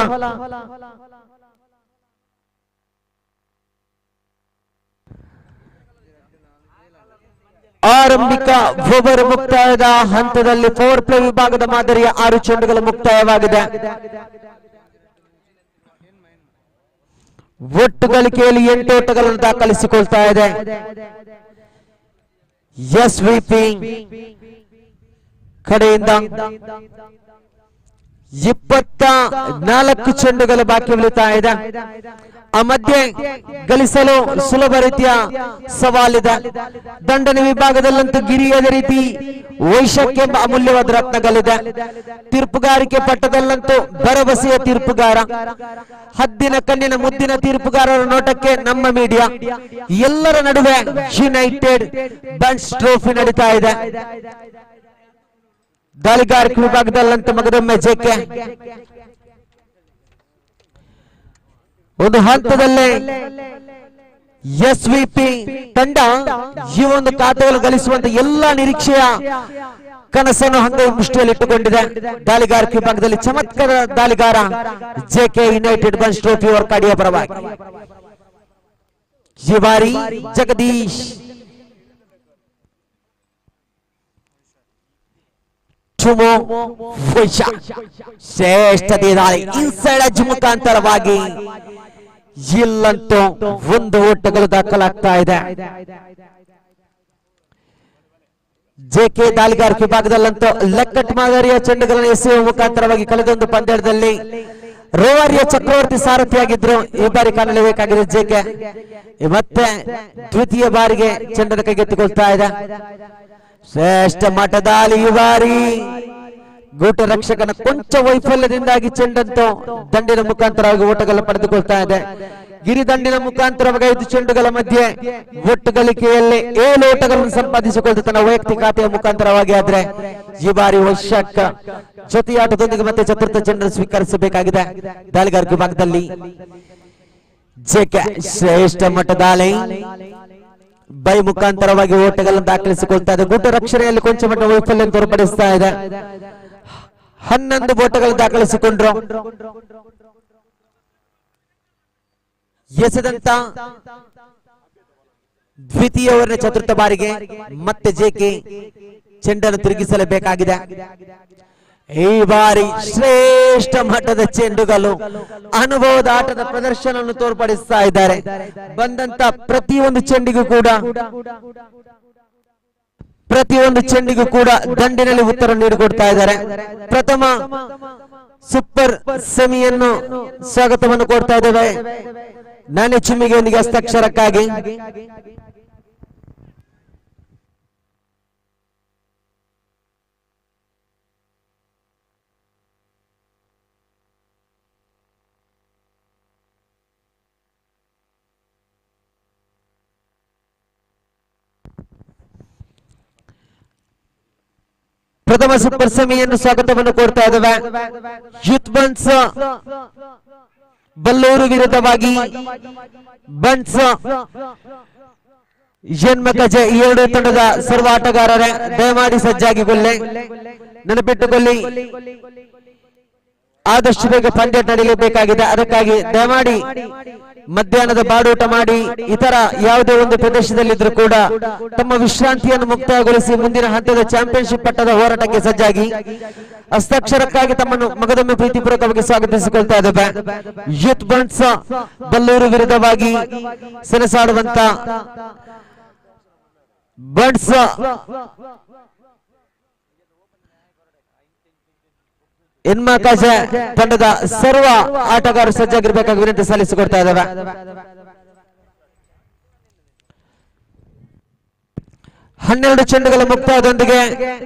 ಆರಂಭಿಕ ಓವರ್ ಮುಕ್ತಾಯದ ಹಂತದಲ್ಲಿ ಪವರ್ ಪ್ಲೇ ವಿಭಾಗದ ಮಾದರಿಯ 6 ಚೆಂಡುಗಳು ಮುಕ್ತಾಯವಾಗಿದೆ. ಒಟ್ಟು ಗಳಿಕೆಯಲ್ಲಿ 8 ಓಟಗಳನ್ನು ದಾಖಲಿಸಿಕೊಳ್ತಾ ಇದೆ. ಎಸ್ವಿಪಿ ಕಡೆಯಿಂದ 24 ಚೆಂಡುಗಳು ಬಾಕಿ ಉಳಿತಾ ಇದೆ. ಆ ಮಧ್ಯೆ ಗಳಿಸಲು ಸುಲಭ ರೀತಿಯ ಸವಾಲಿದೆ. ದಂಡನೆ ವಿಭಾಗದಲ್ಲಂತೂ ಗಿರಿ ಅದೇ ರೀತಿ ವೈಶಾಖ್ ಎಂಬ ಅಮೂಲ್ಯವಾದ ರತ್ನಗಳಿದೆ. ತೀರ್ಪುಗಾರಿಕೆ ಪಟ್ಟದಲ್ಲಂತೂ ಭರವಸೆಯ ತೀರ್ಪುಗಾರ, ಹದ್ದಿನ ಕಣ್ಣಿನ ಮುದ್ದಿನ ತೀರ್ಪುಗಾರರ ನೋಟಕ್ಕೆ ನಮ್ಮ ಮೀಡಿಯಾ. ಎಲ್ಲರ ನಡುವೆ ಯುನೈಟೆಡ್ ಬನ್ಸ್ ಟ್ರೋಫಿ ನಡೀತಾ ಇದೆ. ದಾಳಿಗಾರಿಕೆ ವಿಭಾಗದಲ್ಲಂತೂ ಮಗದೊಮ್ಮೆ ಜೆಕೆ ಒಂದು ಹಂತದಲ್ಲೇ ಎಸ್ವಿಪಿ ತಂಡ ಈ ಒಂದು ಖಾತೆಗಳು ಗಳಿಸುವಂತ ಎಲ್ಲಾ ನಿರೀಕ್ಷೆಯ ಕನಸನ್ನು ಹಂಗೆ ಮುಷ್ಟಿಯಲ್ಲಿಟ್ಟುಕೊಂಡಿದೆ. ದಾಳಿಗಾರಿಕೆ ವಿಭಾಗದಲ್ಲಿ ಚಮತ್ಕಾರ ದಾಳಿಗಾರ ಜೆಕೆ ಯುನೈಟೆಡ್ ಬನ್ಸ್ ಟ್ರೋಫಿ ವರ್ಕಾಡಿಯ ಪರವಾಗಿ ಈ ಬಾರಿ ಜಗದೀಶ್ ಶ್ರೇಷ್ಠತೆ ದಾಳಿ ಇನ್ಸೈಡ್ ಅಜ್ ಮುಖಾಂತರವಾಗಿ ಇಲ್ಲಂತೂ ಒಂದು ಓಟಗಳು ದಾಖಲಾಗ್ತಾ ಇದೆ. ಜೆಕೆ ದಾಳಿಗಾರ ವಿಭಾಗದಲ್ಲಂತೂ ಲೆಕ್ಕಟ್ ಮಾದರಿಯ ಚೆಂಡುಗಳನ್ನು ಎಸೆಯುವ ಮುಖಾಂತರವಾಗಿ ಕಳೆದೊಂದು ಪಂದ್ಯದಲ್ಲಿ ರೋವರಿಯ ಚಕ್ರವರ್ತಿ ಸಾರಥಿಯಾಗಿದ್ರು. ಈ ಬಾರಿ ಕಾಣಲೇಬೇಕಾಗಿದೆ ಜೆಕೆ ಮತ್ತೆ ದ್ವಿತೀಯ ಬಾರಿಗೆ ಚೆಂಡನ್ನು ಕೈಗೆತ್ತಿಕೊಳ್ತಾ ಇದೆ. ಶ್ರೇಷ್ಠ ಮಟ್ಟದಲ್ಲಿ ಈ ಬಾರಿ ಗೂಟ ರಕ್ಷಕನ ಕೊಂಚ ವೈಫಲ್ಯದಿಂದಾಗಿ ಚೆಂಡಂತೂ ದಂಡಿನ ಮುಖಾಂತರವಾಗಿ ಓಟಗಳು ಪಡೆದುಕೊಳ್ತಾ ಇದೆ. ಗಿರಿದಂಡಿನ ಮುಖಾಂತರವಾಗಿ 5 ಚೆಂಡುಗಳ ಮಧ್ಯೆ ಒಟ್ಟು ಗಳಿಕೆಯಲ್ಲಿ 7 ಓಟಗಳನ್ನು ಸಂಪಾದಿಸಿಕೊಂಡು ತನ್ನ ವೈಯಕ್ತಿಕ ಖಾತೆಯ ಮುಖಾಂತರವಾಗಿ ಆದ್ರೆ ಈ ಬಾರಿ ವರ್ಷಕ್ಕ ಜೊತೆಯಾಟದೊಂದಿಗೆ ಮತ್ತೆ ಚತುರ್ಥ ಚೆಂಡನ್ನು ಸ್ವೀಕರಿಸಬೇಕಾಗಿದೆ. ದಾಳಿಗಾರ ವಿಭಾಗದಲ್ಲಿ ಜೆಕೆ ಶ್ರೇಷ್ಠ ಮಟ್ಟದಾಳಿ ಬೈ ಮುಖಾಂತರವಾಗಿ ಓಟಗಳನ್ನು ದಾಖಲಿಸಿಕೊಳ್ತಾ ಇದೆ. ಗೂಟ ರಕ್ಷಣೆಯಲ್ಲಿ ಕೊಂಚ ಮಟ್ಟ ವೈಫಲ್ಯ ತೋರ್ಪಡಿಸ್ತಾ ಇದೆ. 11 ಓಟಗಳು ದಾಖಲಿಸಿಕೊಂಡ್ರು. ಎಸೆದಂತ ದ್ವಿತೀಯ ಓವರ್ನ ಚತುರ್ಥ ಬಾರಿಗೆ ಮತ್ತೆ ಜೆಕೆ ಚೆಂಡನ್ನು ತಿರುಗಿಸಲೇಬೇಕಾಗಿದೆ. ಈ ಬಾರಿ ಶ್ರೇಷ್ಠ ಮಟ್ಟದ ಚೆಂಡುಗಳು ಅನುಭವದ ಆಟದ ಪ್ರದರ್ಶನವನ್ನು ತೋರ್ಪಡಿಸ್ತಾ ಇದ್ದಾರೆ. ಬಂದಂತ ಪ್ರತಿಯೊಂದು ಚೆಂಡಿಗೂ ಕೂಡ ದಂಡಿನಲ್ಲಿ ಉತ್ತರ ನೀಡಿಕೊಡ್ತಾ ಇದ್ದಾರೆ. ಪ್ರಥಮ ಸೂಪರ್ ಸೆಮಿಯನ್ನು ಸ್ವಾಗತವನ್ನು ಕೊಡ್ತಾ ಇದ್ದೇವೆ. ನಾನೇ ಚಿಮ್ಮಿಗೆಯೊಂದಿಗೆ ಹಸ್ತಾಕ್ಷರಕ್ಕಾಗಿ ಪ್ರಥಮ ಸೂಪರ್ ಸೆಮಿಯನ್ನು ಸ್ವಾಗತವನ್ನು ಕೊಡ್ತಾ ಇದ್ದೇವೆ. ಯೂತ್ ಬನ್ಸ್ ಬಲ್ಲೂರು ವಿರುದ್ಧವಾಗಿ ಬನ್ಸ್ ಜನ್ಮಕಜೆ 2 ತಂಡದ ಸರ್ವ ಆಟಗಾರರೇ ದಯಮಾಡಿ ಸಜ್ಜಾಗಿಗೊಳ್ಳಿ, ನೆನಪಿಟ್ಟುಕೊಳ್ಳಿ ಆದಷ್ಟು ಬೇಗ ಪಂದ್ಯ ನಡೆಯಲೇಬೇಕಾಗಿದೆ. ಅದಕ್ಕಾಗಿ ದಯಮಾಡಿ ಮಧ್ಯಾಹ್ನದ ಬಾಡೂಟ ಮಾಡಿ ಇತರ ಯಾವುದೇ ಒಂದು ಪ್ರದೇಶದಲ್ಲಿದ್ದರೂ ಕೂಡ ತಮ್ಮ ವಿಶ್ರಾಂತಿಯನ್ನು ಮುಕ್ತಾಯಗೊಳಿಸಿ ಮುಂದಿನ ಹಂತದ ಚಾಂಪಿಯನ್ಶಿಪ್ ಪಟ್ಟದ ಹೋರಾಟಕ್ಕೆ ಸಜ್ಜಾಗಿ. ಹಸ್ತಾಕ್ಷರಕ್ಕಾಗಿ ತಮ್ಮನ್ನು ಮಗದೊಮ್ಮೆ ಪ್ರೀತಿಪೂರ್ವಕವಾಗಿ ಸ್ವಾಗತಿಸಿಕೊಳ್ತಾ ಇದ್ದೇವೆ. ಯೂತ್ ಬನ್ಸ್ ಬಲ್ಲೂರು ವಿರುದ್ಧವಾಗಿ ಸೆಣಸಾಡುವಂತ ಬನ್ಸ್ ಎನ್ಮಕಾಜ ತಂಡದ ಸರ್ವ ಆಟಗಾರರು ಸಜ್ಜಾಗಿರ್ಬೇಕಾಗಿ ವಿನಂತಿ ಸಲ್ಲಿಸಿಕೊಡ್ತಾ ಇದ್ದೇವೆ. ಹನ್ನೆರಡು ಚೆಂಡುಗಳ ಮುಕ್ತಾಯದೊಂದಿಗೆ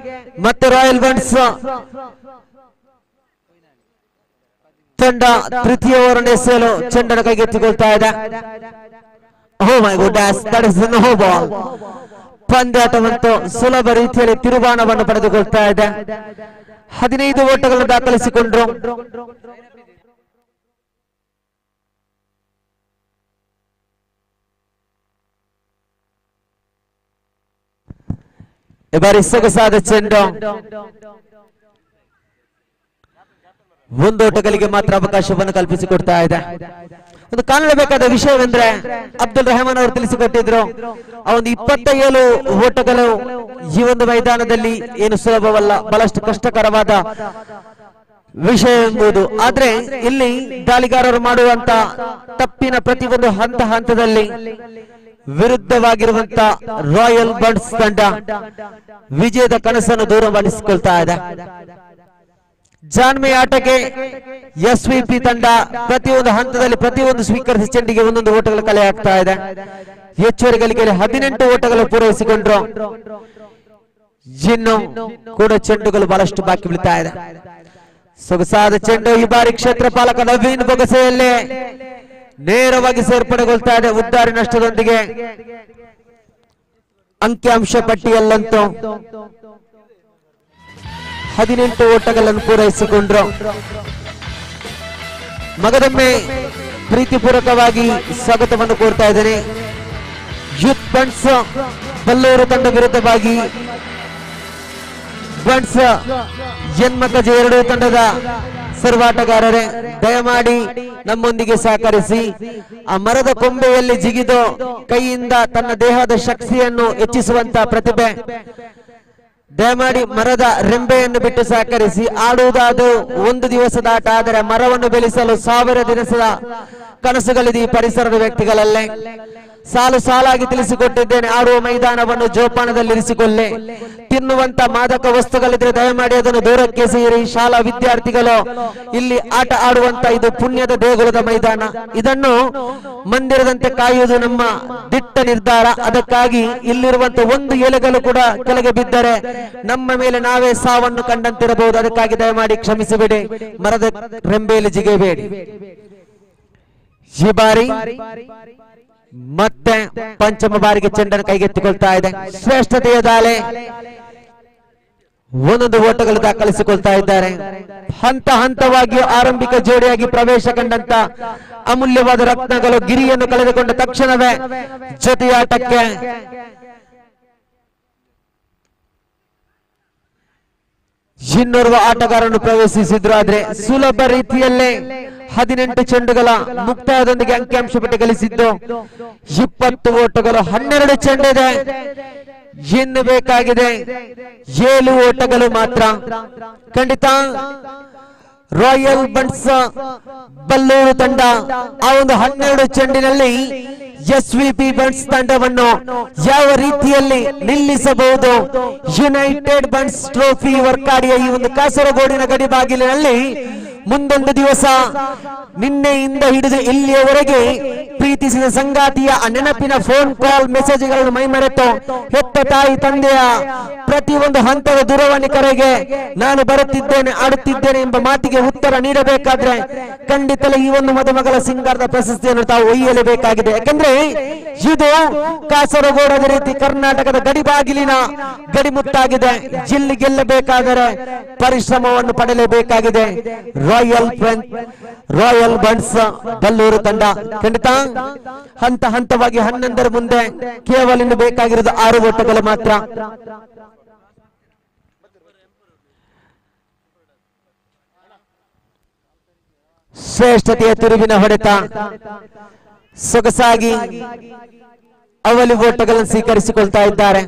ಮತ್ತೆ ರಾಯಲ್ ಬನ್ಸ್ ತಂಡ ತೃತೀಯ ಓವರ್ ಎಸೆಯಲು ಚೆಂಡನ್ನು ಕೈಗೆತ್ತಿಕೊಳ್ತಾ ಇದೆ. Oh my goodness, that is no ball. ಪಂದ್ಯಾಟವಂತೂ ಸುಲಭ ರೀತಿಯಲ್ಲಿ ತಿರುಬಾಣವನ್ನು ಪಡೆದುಕೊಳ್ತಾ ಇದೆ. 15 ಓಟಗಳನ್ನು ದಾಖಲಿಸಿಕೊಂಡ್ರು. ಈ ಬಾರಿ ಸೊಗಸಾದ ಚೆಂಡು 1 ಓಟಗಳಿಗೆ ಮಾತ್ರ ಅವಕಾಶವನ್ನು ಕಲ್ಪಿಸಿಕೊಡ್ತಾ ಇದೆ. ಒಂದು ಕಾಣಲೇಬೇಕಾದ ವಿಷಯವೆಂದ್ರೆ ಅಬ್ದುಲ್ ರೆಹಮಾನ್ ಅವರು ತಿಳಿಸಿಕೊಟ್ಟಿದ್ರು, ಆ ಒಂದು 27 ಓಟಗಳು ಈ ಒಂದು ಮೈದಾನದಲ್ಲಿ ಏನು ಸುಲಭವಲ್ಲ, ಬಹಳಷ್ಟು ಕಷ್ಟಕರವಾದ ವಿಷಯ ಎಂಬುದು. ಆದ್ರೆ ಇಲ್ಲಿ ದಾಳಿಗಾರರು ಮಾಡುವಂತ ತಪ್ಪಿನ ಪ್ರತಿಯೊಂದು ಹಂತದಲ್ಲಿ ವಿರುದ್ಧವಾಗಿರುವಂತ ರಾಯಲ್ ಬನ್ಸ್ ತಂಡ ವಿಜಯದ ಕನಸನ್ನು ದೂರಮಾಡಿಸಿಕೊಳ್ತಾ ಇದೆ. ಜಾನ್ಮೆ ಆಟಕ್ಕೆ ಎಸ್ವಿಪಿ ತಂಡ ಪ್ರತಿಯೊಂದು ಹಂತದಲ್ಲಿ ಪ್ರತಿಯೊಂದು ಸ್ವೀಕರಿಸಿ ಚೆಂಡಿಗೆ 1 ಓಟಗಳು ಕಲೆ ಆಗ್ತಾ ಇದೆ. ಹೆಚ್ಚುವರಿ ಗಳಿಕೆಯಲ್ಲಿ 18 ಓಟಗಳು ಪೂರೈಸಿಕೊಂಡ್ರು. ಇನ್ನು ಕೂಡ ಚೆಂಡುಗಳು ಬಹಳಷ್ಟು ಬಾಕಿ ಬೀಳ್ತಾ ಇದೆ. ಸೊಗಸಾದ ಚೆಂಡು ಈ ಬಾರಿ ಕ್ಷೇತ್ರಪಾಲಕ ನವೀನ್ ಬೊಗಸೆಯಲ್ಲೇ ನೇರವಾಗಿ ಸೇರ್ಪಡೆಗೊಳ್ತಾ ಇದೆ. ಉದ್ದಾರಿ ನಷ್ಟದೊಂದಿಗೆ ಅಂಕಿಅಂಶ ಪಟ್ಟಿಯಲ್ಲಂತೂ 18 ಓಟಗಳನ್ನು ಪೂರೈಸಿಕೊಂಡ್ರು. ಮಗದೊಮ್ಮೆ ಪ್ರೀತಿಪೂರ್ವಕವಾಗಿ ಸ್ವಾಗತವನ್ನು ಕೋರ್ತಾ ಇದ್ದೇನೆ. ಯೂತ್ ಬನ್ಸ್ ಬಲ್ಲೂರು ತಂಡ ವಿರುದ್ಧವಾಗಿ ಬನ್ಸ್ ಜನ್ಮಕಜೆ 2 ತಂಡದ ಸರ್ವಾಟಗಾರರೇ ದಯಮಾಡಿ ನಮ್ಮೊಂದಿಗೆ ಸಹಕರಿಸಿ. ಆ ಮರದ ಕೊಂಬೆಯಲ್ಲಿ ಜಿಗಿದು ಕೈಯಿಂದ ತನ್ನ ದೇಹದ ಶಕ್ತಿಯನ್ನು ಹೆಚ್ಚಿಸುವಂತ ಪ್ರತಿಭೆ, ದಯಮಾಡಿ ಮರದ ರೆಂಬೆಯನ್ನು ಬಿಟ್ಟು ಸಹಕರಿಸಿ. ಆಡುವುದಾದು 1 ದಿವಸದ ಆಟ, ಆದರೆ ಮರವನ್ನು ಬೆಳೆಸಲು 1000 ದಿವಸದ ಕನಸುಗಳಿದೆ ಈ ಪರಿಸರದ ವ್ಯಕ್ತಿಗಳಲ್ಲೇ. ಸಾಲು ಸಾಲಾಗಿ ತಿಳಿಸಿಕೊಟ್ಟಿದ್ದೇನೆ, ಆಡುವ ಮೈದಾನವನ್ನು ಜೋಪಾನದಲ್ಲಿರಿಸಿಕೊಳ್ಳೆ. ತಿನ್ನುವಂತ ಮಾದಕ ವಸ್ತುಗಳಿದ್ರೆ ದಯಮಾಡಿ ಅದನ್ನು ದೂರಕ್ಕೆ ಸೇರಿ. ಶಾಲಾ ವಿದ್ಯಾರ್ಥಿಗಳು ಇಲ್ಲಿ ಆಟ ಆಡುವಂತ ಇದು ಪುಣ್ಯದ ದೇಗುಲದ ಮೈದಾನ. ಇದನ್ನು ಮಂದಿರದಂತೆ ಕಾಯುವುದು ನಮ್ಮ ದಿಟ್ಟ ನಿರ್ಧಾರ. ಅದಕ್ಕಾಗಿ ಇಲ್ಲಿರುವಂತ ಒಂದು ಎಲೆಗಳು ಕೂಡ ಕೆಳಗೆ ಬಿದ್ದರೆ ನಮ್ಮ ಮೇಲೆ ನಾವೇ ಸಾವನ್ನು ಕಂಡಂತಿರಬಹುದು. ಅದಕ್ಕಾಗಿ ದಯಮಾಡಿ ಕ್ಷಮಿಸಿಬಿಡಿ, ಮರದ ರೆಂಬೆಯಲ್ಲಿ ಜಿಗಬೇಡಿ. ಈ ಬಾರಿ ಮತ್ತೆ ಪಂಚಮ ಬಾರಿಗೆ ಚೆಂಡನ್ನು ಕೈಗೆತ್ತಿಕೊಳ್ತಾ ಇದೆ. ಶ್ರೇಷ್ಠತೆಯ ದಾಳಿ, ಒಂದೊಂದು ಓಟಗಳು ದಾಖಲಿಸಿಕೊಳ್ತಾ ಇದ್ದಾರೆ. ಹಂತ ಹಂತವಾಗಿ ಆರಂಭಿಕ ಜೋಡಿಯಾಗಿ ಪ್ರವೇಶ ಕಂಡಂತ ಅಮೂಲ್ಯವಾದ ರತ್ನಗಳು ಗಿರಿಯನ್ನು ಕಳೆದುಕೊಂಡ ತಕ್ಷಣವೇ ಜೊತೆಯಾಟಕ್ಕೆ ಇನ್ನೋರ್ವ ಆಟಗಾರನ್ನು ಪ್ರವೇಶಿಸಿದ್ರು. ಆದ್ರೆ ಸುಲಭ ರೀತಿಯಲ್ಲೇ 18 ಚೆಂಡುಗಳ ಮುಕ್ತಾಯದೊಂದಿಗೆ ಅಂಕಿಅಂಶ ಪಟ್ಟಿ ಗಳಿಸಿದ್ದು 20 ಓಟಗಳು, 12 ಚೆಂಡಿದೆ. ಇನ್ನು ಬೇಕಾಗಿದೆ 7 ಓಟಗಳು ಮಾತ್ರ. ಖಂಡಿತ ರಾಯಲ್ ಬಂಟ್ಸ್ ಬಲ್ಲೂರು ತಂಡ ಆ ಒಂದು 12 ಚೆಂಡಿನಲ್ಲಿ ಎಸ್ವಿಪಿ ಬಂಟ್ಸ್ ತಂಡವನ್ನು ಯಾವ ರೀತಿಯಲ್ಲಿ ನಿಲ್ಲಿಸಬಹುದು? ಯುನೈಟೆಡ್ ಬಂಟ್ಸ್ ಟ್ರೋಫಿ ವರ್ಕಾಡಿಯ ಈ ಒಂದು ಕಾಸರಗೋಡಿನ ಗಡಿ ಬಾಗಿಲಿನಲ್ಲಿ ಮುಂದೊಂದು ದಿವಸ ನಿನ್ನೆಯಿಂದ ಹಿಡಿದು ಇಲ್ಲಿಯವರೆಗೆ ಪ್ರೀತಿಸಿದ ಸಂಗಾತಿಯ ನೆನಪಿನ ಫೋನ್ ಕಾಲ್ ಮೆಸೇಜ್ಗಳನ್ನು ಮೈಮರೆತು ಹೆತ್ತ ತಾಯಿ ತಂದೆಯ ಪ್ರತಿಯೊಂದು ಹಂತದ ದೂರವಾಣಿ ಕರೆಗೆ ನಾನು ಬರುತ್ತಿದ್ದೇನೆ, ಆಡುತ್ತಿದ್ದೇನೆ ಎಂಬ ಮಾತಿಗೆ ಉತ್ತರ ನೀಡಬೇಕಾದ್ರೆ ಖಂಡಿತಲೇ ಈ ಒಂದು ಮದುಮಗಳ ಸಿಂಗಾರದ ಪ್ರಶಸ್ತಿಯನ್ನು ತಾವು ಒಯ್ಯಲೇಬೇಕಾಗಿದೆ. ಯಾಕಂದ್ರೆ ಇದು ಕಾಸರಗೋಡದ ರೀತಿ ಕರ್ನಾಟಕದ ಗಡಿ ಬಾಗಿಲಿನ ಗಡಿಮುಟ್ಟಾಗಿದೆ. ಜಿಲ್ಲಿ ಗೆಲ್ಲಬೇಕಾದರೆ ಪರಿಶ್ರಮವನ್ನು ಪಡೆಯಲೇಬೇಕಾಗಿದೆ. ರಾಯಲ್ ಬಂಟ್ಸ್ ಬಲ್ಲೂರು ತಂಡ ಖಂಡಿತ ಹಂತ ಹಂತವಾಗಿ 11ರ ಮುಂದೆ ಕೇವಲ ಇನ್ನು ಬೇಕಾಗಿರೋದು 6 ಓಟಗಳು ಮಾತ್ರ. ಶ್ರೇಷ್ಠತೆಯ ತಿರುವಿನ ಹೊಡೆತ ಸೊಗಸಾಗಿ ಅವಲಿ ಓಟಗಳನ್ನು ಸ್ವೀಕರಿಸಿಕೊಳ್ತಾ ಇದ್ದಾರೆ.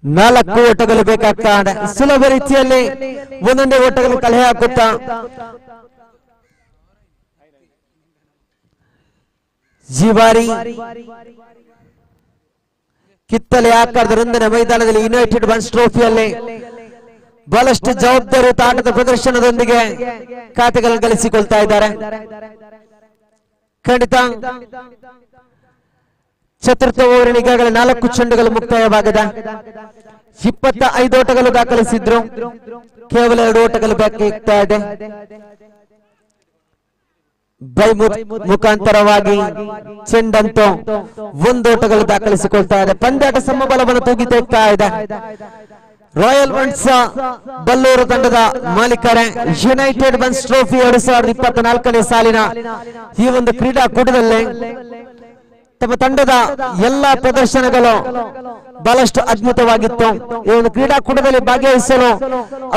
ನಾಲ್ಕು ಓಟಗಳು ಬೇಕಾಗ್ತಾ ಇದೆ. ಸುಲಭ ರೀತಿಯಲ್ಲಿ ಒಂದೊಂದೇ ಓಟಗಳು ಕಲೆ ಹಾಕುತ್ತಾ ಜೀವಾರಿ ಕಿತ್ತಲೆ ಆಕಾರದ ರಂದನ ಮೈದಾನದಲ್ಲಿ ಯುನೈಟೆಡ್ ಬಂಟ್ಸ್ ಟ್ರೋಫಿಯಲ್ಲಿ ಬಹಳಷ್ಟು ಜವಾಬ್ದಾರಿಯುತ ಆಟದ ಪ್ರದರ್ಶನದೊಂದಿಗೆ ಖಾತೆಗಳನ್ನು ಗಳಿಸಿಕೊಳ್ತಾ ಇದ್ದಾರೆ. ಖಂಡಿತ ಚತುರ್ಥ ಓವರಿನ ಈಗಾಗಲೇ 4 ಚೆಂಡುಗಳು ಮುಕ್ತಾಯವಾಗಿದೆ. 25 ಓಟಗಳು ದಾಖಲಿಸಿದ್ರು, ಕೇವಲ 2 ಓಟಗಳು ಬಾಕಿ ಇರ್ತಾ ಇದೆ. ಬೈ ಮುಖಾಂತರವಾಗಿ ಚೆಂಡಂತೂ 1 ಓಟಗಳು ದಾಖಲಿಸಿಕೊಳ್ತಾ ಇದೆ. ಪಂದ್ಯಾಟ ಸಮಬಲವನ್ನು ತೂಗಿತಾ ಇದೆ. ರಾಯಲ್ ಬಂಟ್ಸ್ ಬಲ್ಲೂರು ತಂಡದ ಮಾಲೀಕರೇ ಯುನೈಟೆಡ್ ಬಂಟ್ಸ್ ಟ್ರೋಫಿ 2024ನೇ ಸಾಲಿನ ಈ ಒಂದು ಕ್ರೀಡಾಕೂಟದಲ್ಲಿ ತಮ್ಮ ತಂಡದ ಎಲ್ಲಾ ಪ್ರದರ್ಶನಗಳು ಬಹಳಷ್ಟು ಅದ್ಭುತವಾಗಿತ್ತು. ಈ ಒಂದು ಕ್ರೀಡಾಕೂಟದಲ್ಲಿ ಭಾಗವಹಿಸಲು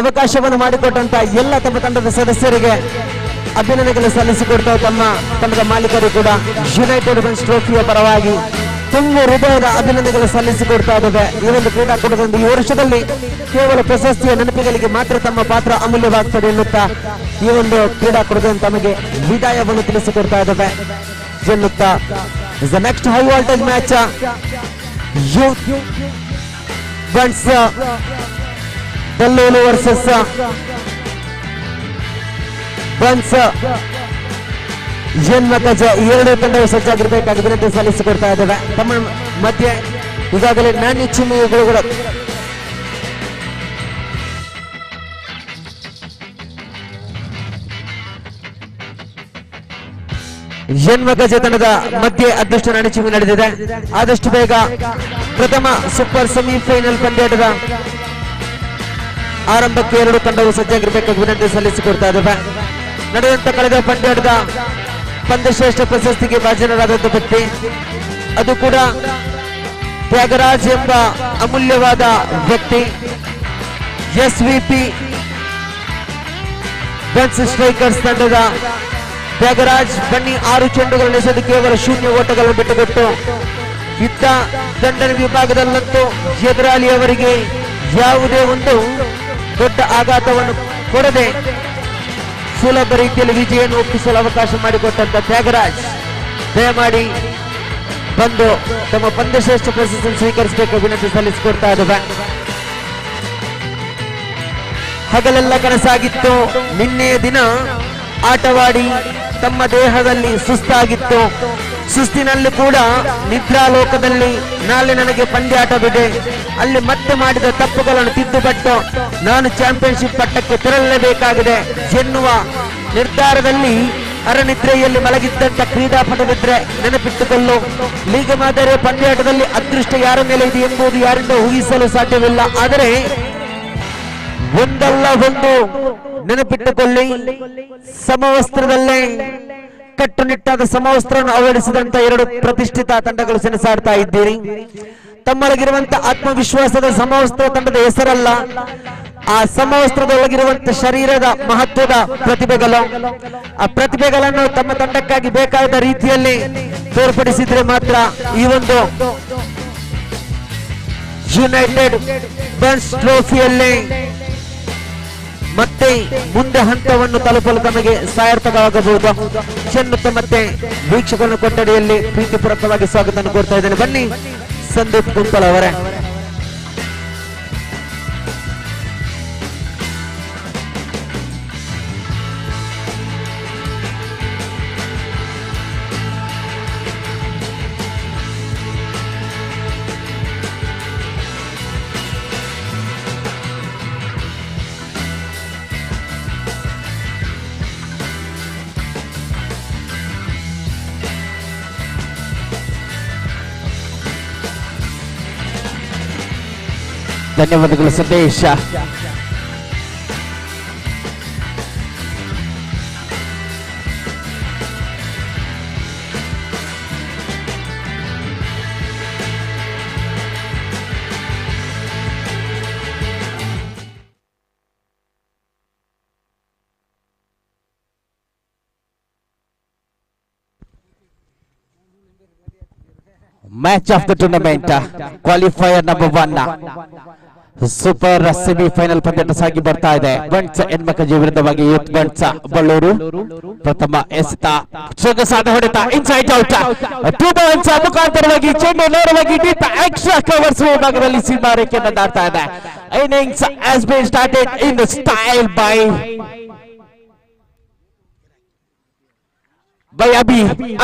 ಅವಕಾಶವನ್ನು ಮಾಡಿಕೊಟ್ಟಂತ ಎಲ್ಲ ತಮ್ಮ ತಂಡದ ಸದಸ್ಯರಿಗೆ ಅಭಿನಂದನೆಗಳು ಸಲ್ಲಿಸಿಕೊಡ್ತಾ ತಮ್ಮ ತಂಡದ ಮಾಲೀಕರು ಕೂಡ ಯುನೈಟೆಡ್ ಬಂಟ್ಸ್ ಟ್ರೋಫಿಯ ಪರವಾಗಿ ತುಂಬ ಹೃದಯದ ಅಭಿನಂದನೆಗಳು ಸಲ್ಲಿಸಿಕೊಡ್ತಾ ಇದ್ದಾವೆ. ಈ ಒಂದು ಕ್ರೀಡಾಕೂಟದಿಂದ ಈ ವರ್ಷದಲ್ಲಿ ಕೇವಲ ಪ್ರಶಸ್ತಿಯ ನೆನಪುಗಳಿಗೆ ಮಾತ್ರ ತಮ್ಮ ಪಾತ್ರ ಅಮೂಲ್ಯವಾಗ್ತದೆ ಎನ್ನುತ್ತಾ ಈ ಒಂದು ಕ್ರೀಡಾಕೂಟದಿಂದ ತಮಗೆ ವಿದಾಯವನ್ನು ತಿಳಿಸಿಕೊಡ್ತಾ ಇದ್ದಾವೆ ಎನ್ನುತ್ತಾ is the next high voltage match. Youth Bunts Ballulu versus Bunts ಜನ್ಮಕಜ. 2 ತಂಡವು ಸಜ್ಜಾಗಿರಬೇಕಾಗಿ ವಿನಂತಿ ಸಲ್ಲಿಸಿಕೊಡ್ತಾ ಇದ್ದಾವೆ. ತಮ್ಮ ಮಧ್ಯೆ ಈಗಾಗಲೇ ನಾಣ್ಯ ಚಿಹ್ನೆಗಳು ಕೂಡ ಜನ್ಮಗಜ ತಂಡದ ಮಧ್ಯೆ ಅದೃಷ್ಟ ನಾಣ್ಯಚಿಮ್ಮೆ ನಡೆದಿದೆ. ಆದಷ್ಟು ಬೇಗ ಪ್ರಥಮ ಸೂಪರ್ ಸೆಮಿಫೈನಲ್ ಪಂದ್ಯಾಟದ ಆರಂಭಕ್ಕೆ 2 ತಂಡವು ಸಜ್ಜಾಗಿರಬೇಕಾಗಿ ವಿನಂತಿ ಸಲ್ಲಿಸಿಕೊಡ್ತಾ ಇದ್ದಾವೆ. ನಡೆದಂತ ಕಳೆದ ಪಂದ್ಯಾಟದ ಪಂದ್ಯಶ್ರೇಷ್ಠ ಪ್ರಶಸ್ತಿಗೆ ಭಾಜನರಾದಂತ ವ್ಯಕ್ತಿ, ಅದು ಕೂಡ ತ್ಯಾಗರಾಜ್ ಎಂಬ ಅಮೂಲ್ಯವಾದ ವ್ಯಕ್ತಿ. ಎಸ್ವಿಪಿ ಬಂಟ್ಸ್ ಸ್ಟ್ರೈಕರ್ಸ್ ತಂಡದ ತ್ಯಾಗರಾಜ್ ಬನ್ನಿ 6 ಚೆಂಡುಗಳನ್ನು ಎಸೆದು ಕೇವಲ 0 ಓಟಗಳನ್ನು ಬಿಟ್ಟುಕೊಟ್ಟು ಯುದ್ಧ ದಂಡನೆ ವಿಭಾಗದಲ್ಲಂತೂ ಎದುರಾಳಿ ಅವರಿಗೆ ಯಾವುದೇ ಒಂದು ದೊಡ್ಡ ಆಘಾತವನ್ನು ಕೊಡದೆ ಸುಲಭ ರೀತಿಯಲ್ಲಿ ವಿಜಯನ್ನು ಒಪ್ಪಿಸಲು ಅವಕಾಶ ಮಾಡಿಕೊಟ್ಟಂತ ತ್ಯಾಗರಾಜ್ ದಯಮಾಡಿ ಬಂದು ತಮ್ಮ ಪಂದ್ಯಶ್ರೇಷ್ಠ ಪ್ರಶಸ್ತಿಯನ್ನು ಸ್ವೀಕರಿಸಬೇಕು ವಿನಂತಿ ಸಲ್ಲಿಸಿಕೊಡ್ತಾ ಇದ್ದೇವೆ. ಹಗಲೆಲ್ಲ ಕನಸಾಗಿತ್ತು, ನಿನ್ನೆಯ ದಿನ ಆಟವಾಡಿ ತಮ್ಮ ದೇಹದಲ್ಲಿ ಸುಸ್ತಾಗಿತ್ತು, ಸುಸ್ತಿನಲ್ಲಿ ಕೂಡ ನಿದ್ರಾಲೋಕದಲ್ಲಿ ನಾಳೆ ನನಗೆ ಪಂದ್ಯಾಟವಿದೆ, ಅಲ್ಲಿ ಮತ್ತೆ ಮಾಡಿದ ತಪ್ಪುಗಳನ್ನು ತಿದ್ದುಪಟ್ಟು ನಾನು ಚಾಂಪಿಯನ್ಶಿಪ್ ಪಟ್ಟಕ್ಕೆ ತೆರಳಲೇಬೇಕಾಗಿದೆ ಎನ್ನುವ ನಿರ್ಧಾರದಲ್ಲಿ ಅರನಿದ್ರೆಯಲ್ಲಿ ಮಲಗಿದ್ದಂತ ಕ್ರೀಡಾಪಟುವಿದ್ರೆ ನೆನಪಿಟ್ಟುಕೊಳ್ಳು. ಲೀಗ್ ಮಾದರಿಯ ಪಂದ್ಯಾಟದಲ್ಲಿ ಅದೃಷ್ಟ ಯಾರ ಮೇಲೆ ಇದೆ ಎಂಬುದು ಯಾರಿಂದ ಊಹಿಸಲು ಸಾಧ್ಯವಿಲ್ಲ. ಆದರೆ ಒಂದಲ್ಲ ಒಂದು ನೆನಪಿಟ್ಟುಕೊಳ್ಳಿ, ಸಮವಸ್ತ್ರದಲ್ಲೇ ಕಟ್ಟುನಿಟ್ಟಾದ ಸಮವಸ್ತ್ರವನ್ನು ಅಳವಡಿಸಿದಂತ 2 ಪ್ರತಿಷ್ಠಿತ ತಂಡಗಳು ಸೆಣಸಾಡ್ತಾ ಇದ್ದೀರಿ. ತಮ್ಮೊಳಗಿರುವಂತ ಆತ್ಮವಿಶ್ವಾಸದ ಸಮವಸ್ತ್ರ ತಂಡದ ಹೆಸರಲ್ಲ, ಆ ಸಮವಸ್ತ್ರದೊಳಗಿರುವಂತ ಶರೀರದ ಮಹತ್ವದ ಪ್ರತಿಭೆಗಳು. ಆ ಪ್ರತಿಭೆಗಳನ್ನು ತಮ್ಮ ತಂಡಕ್ಕಾಗಿ ಬೇಕಾದ ರೀತಿಯಲ್ಲಿ ತೋರ್ಪಡಿಸಿದ್ರೆ ಮಾತ್ರ ಈ ಒಂದು ಯುನೈಟೆಡ್ ಬನ್ಸ್ ಟ್ರೋಫಿಯಲ್ಲಿ ಮತ್ತೆ ಮುಂದೆ ಹಂತವನ್ನು ತಲುಪಲು ತಮಗೆ ಸಾರ್ಥಕವಾಗಬಹುದು ಎನ್ನುತ್ತ ಮತ್ತೆ ವೀಕ್ಷಕರನ್ನು ಕೊಠಡಿಯಲ್ಲಿ ಪ್ರೀತಿಪೂರ್ವಕವಾಗಿ ಸ್ವಾಗತ ಕೋರ್ತಾ ಇದ್ದೇನೆ. ಬನ್ನಿ ಸಂದೀಪ್ ಕುಂತಲ್ ಅವರೇ. ಧನ್ಯವಾದಗಳು ಸಂದೇಶ. Match of the tournament qualifier number 1 super semifinal ಪಂದ್ಯ ಸಾಗಿ ಬರ್ತಾ ಇದೆ. ಬಂಟ್ಸ್ ಹೆಣ್ಮಕ್ಕಳ ವಿರುದ್ಧವಾಗಿ ಯೂತ್ ಬಂಟ್ಸ್ ಬಳ್ಳೂರು ಪ್ರಥಮ ಎಸೆತ ಸೊಗಸಾದ ಹೊಡೆತ ಇನ್ಸೈಡ್ ಔಟ್ 2 ಬಾಲ್ಸ್ ಮುಖಾಂತರವಾಗಿ ಚೆಂಡು ನೇರವಾಗಿ ಡೀಪ್ ಎಕ್ಸ್ಟ್ರಾ ಕವರ್ಸ್ ವಿಭಾಗದಲ್ಲಿ ಸೀಮಾರೇಖೆಯನ್ನು ದಾಟ್ತಾ ಇದೆ. Innings has been started in style by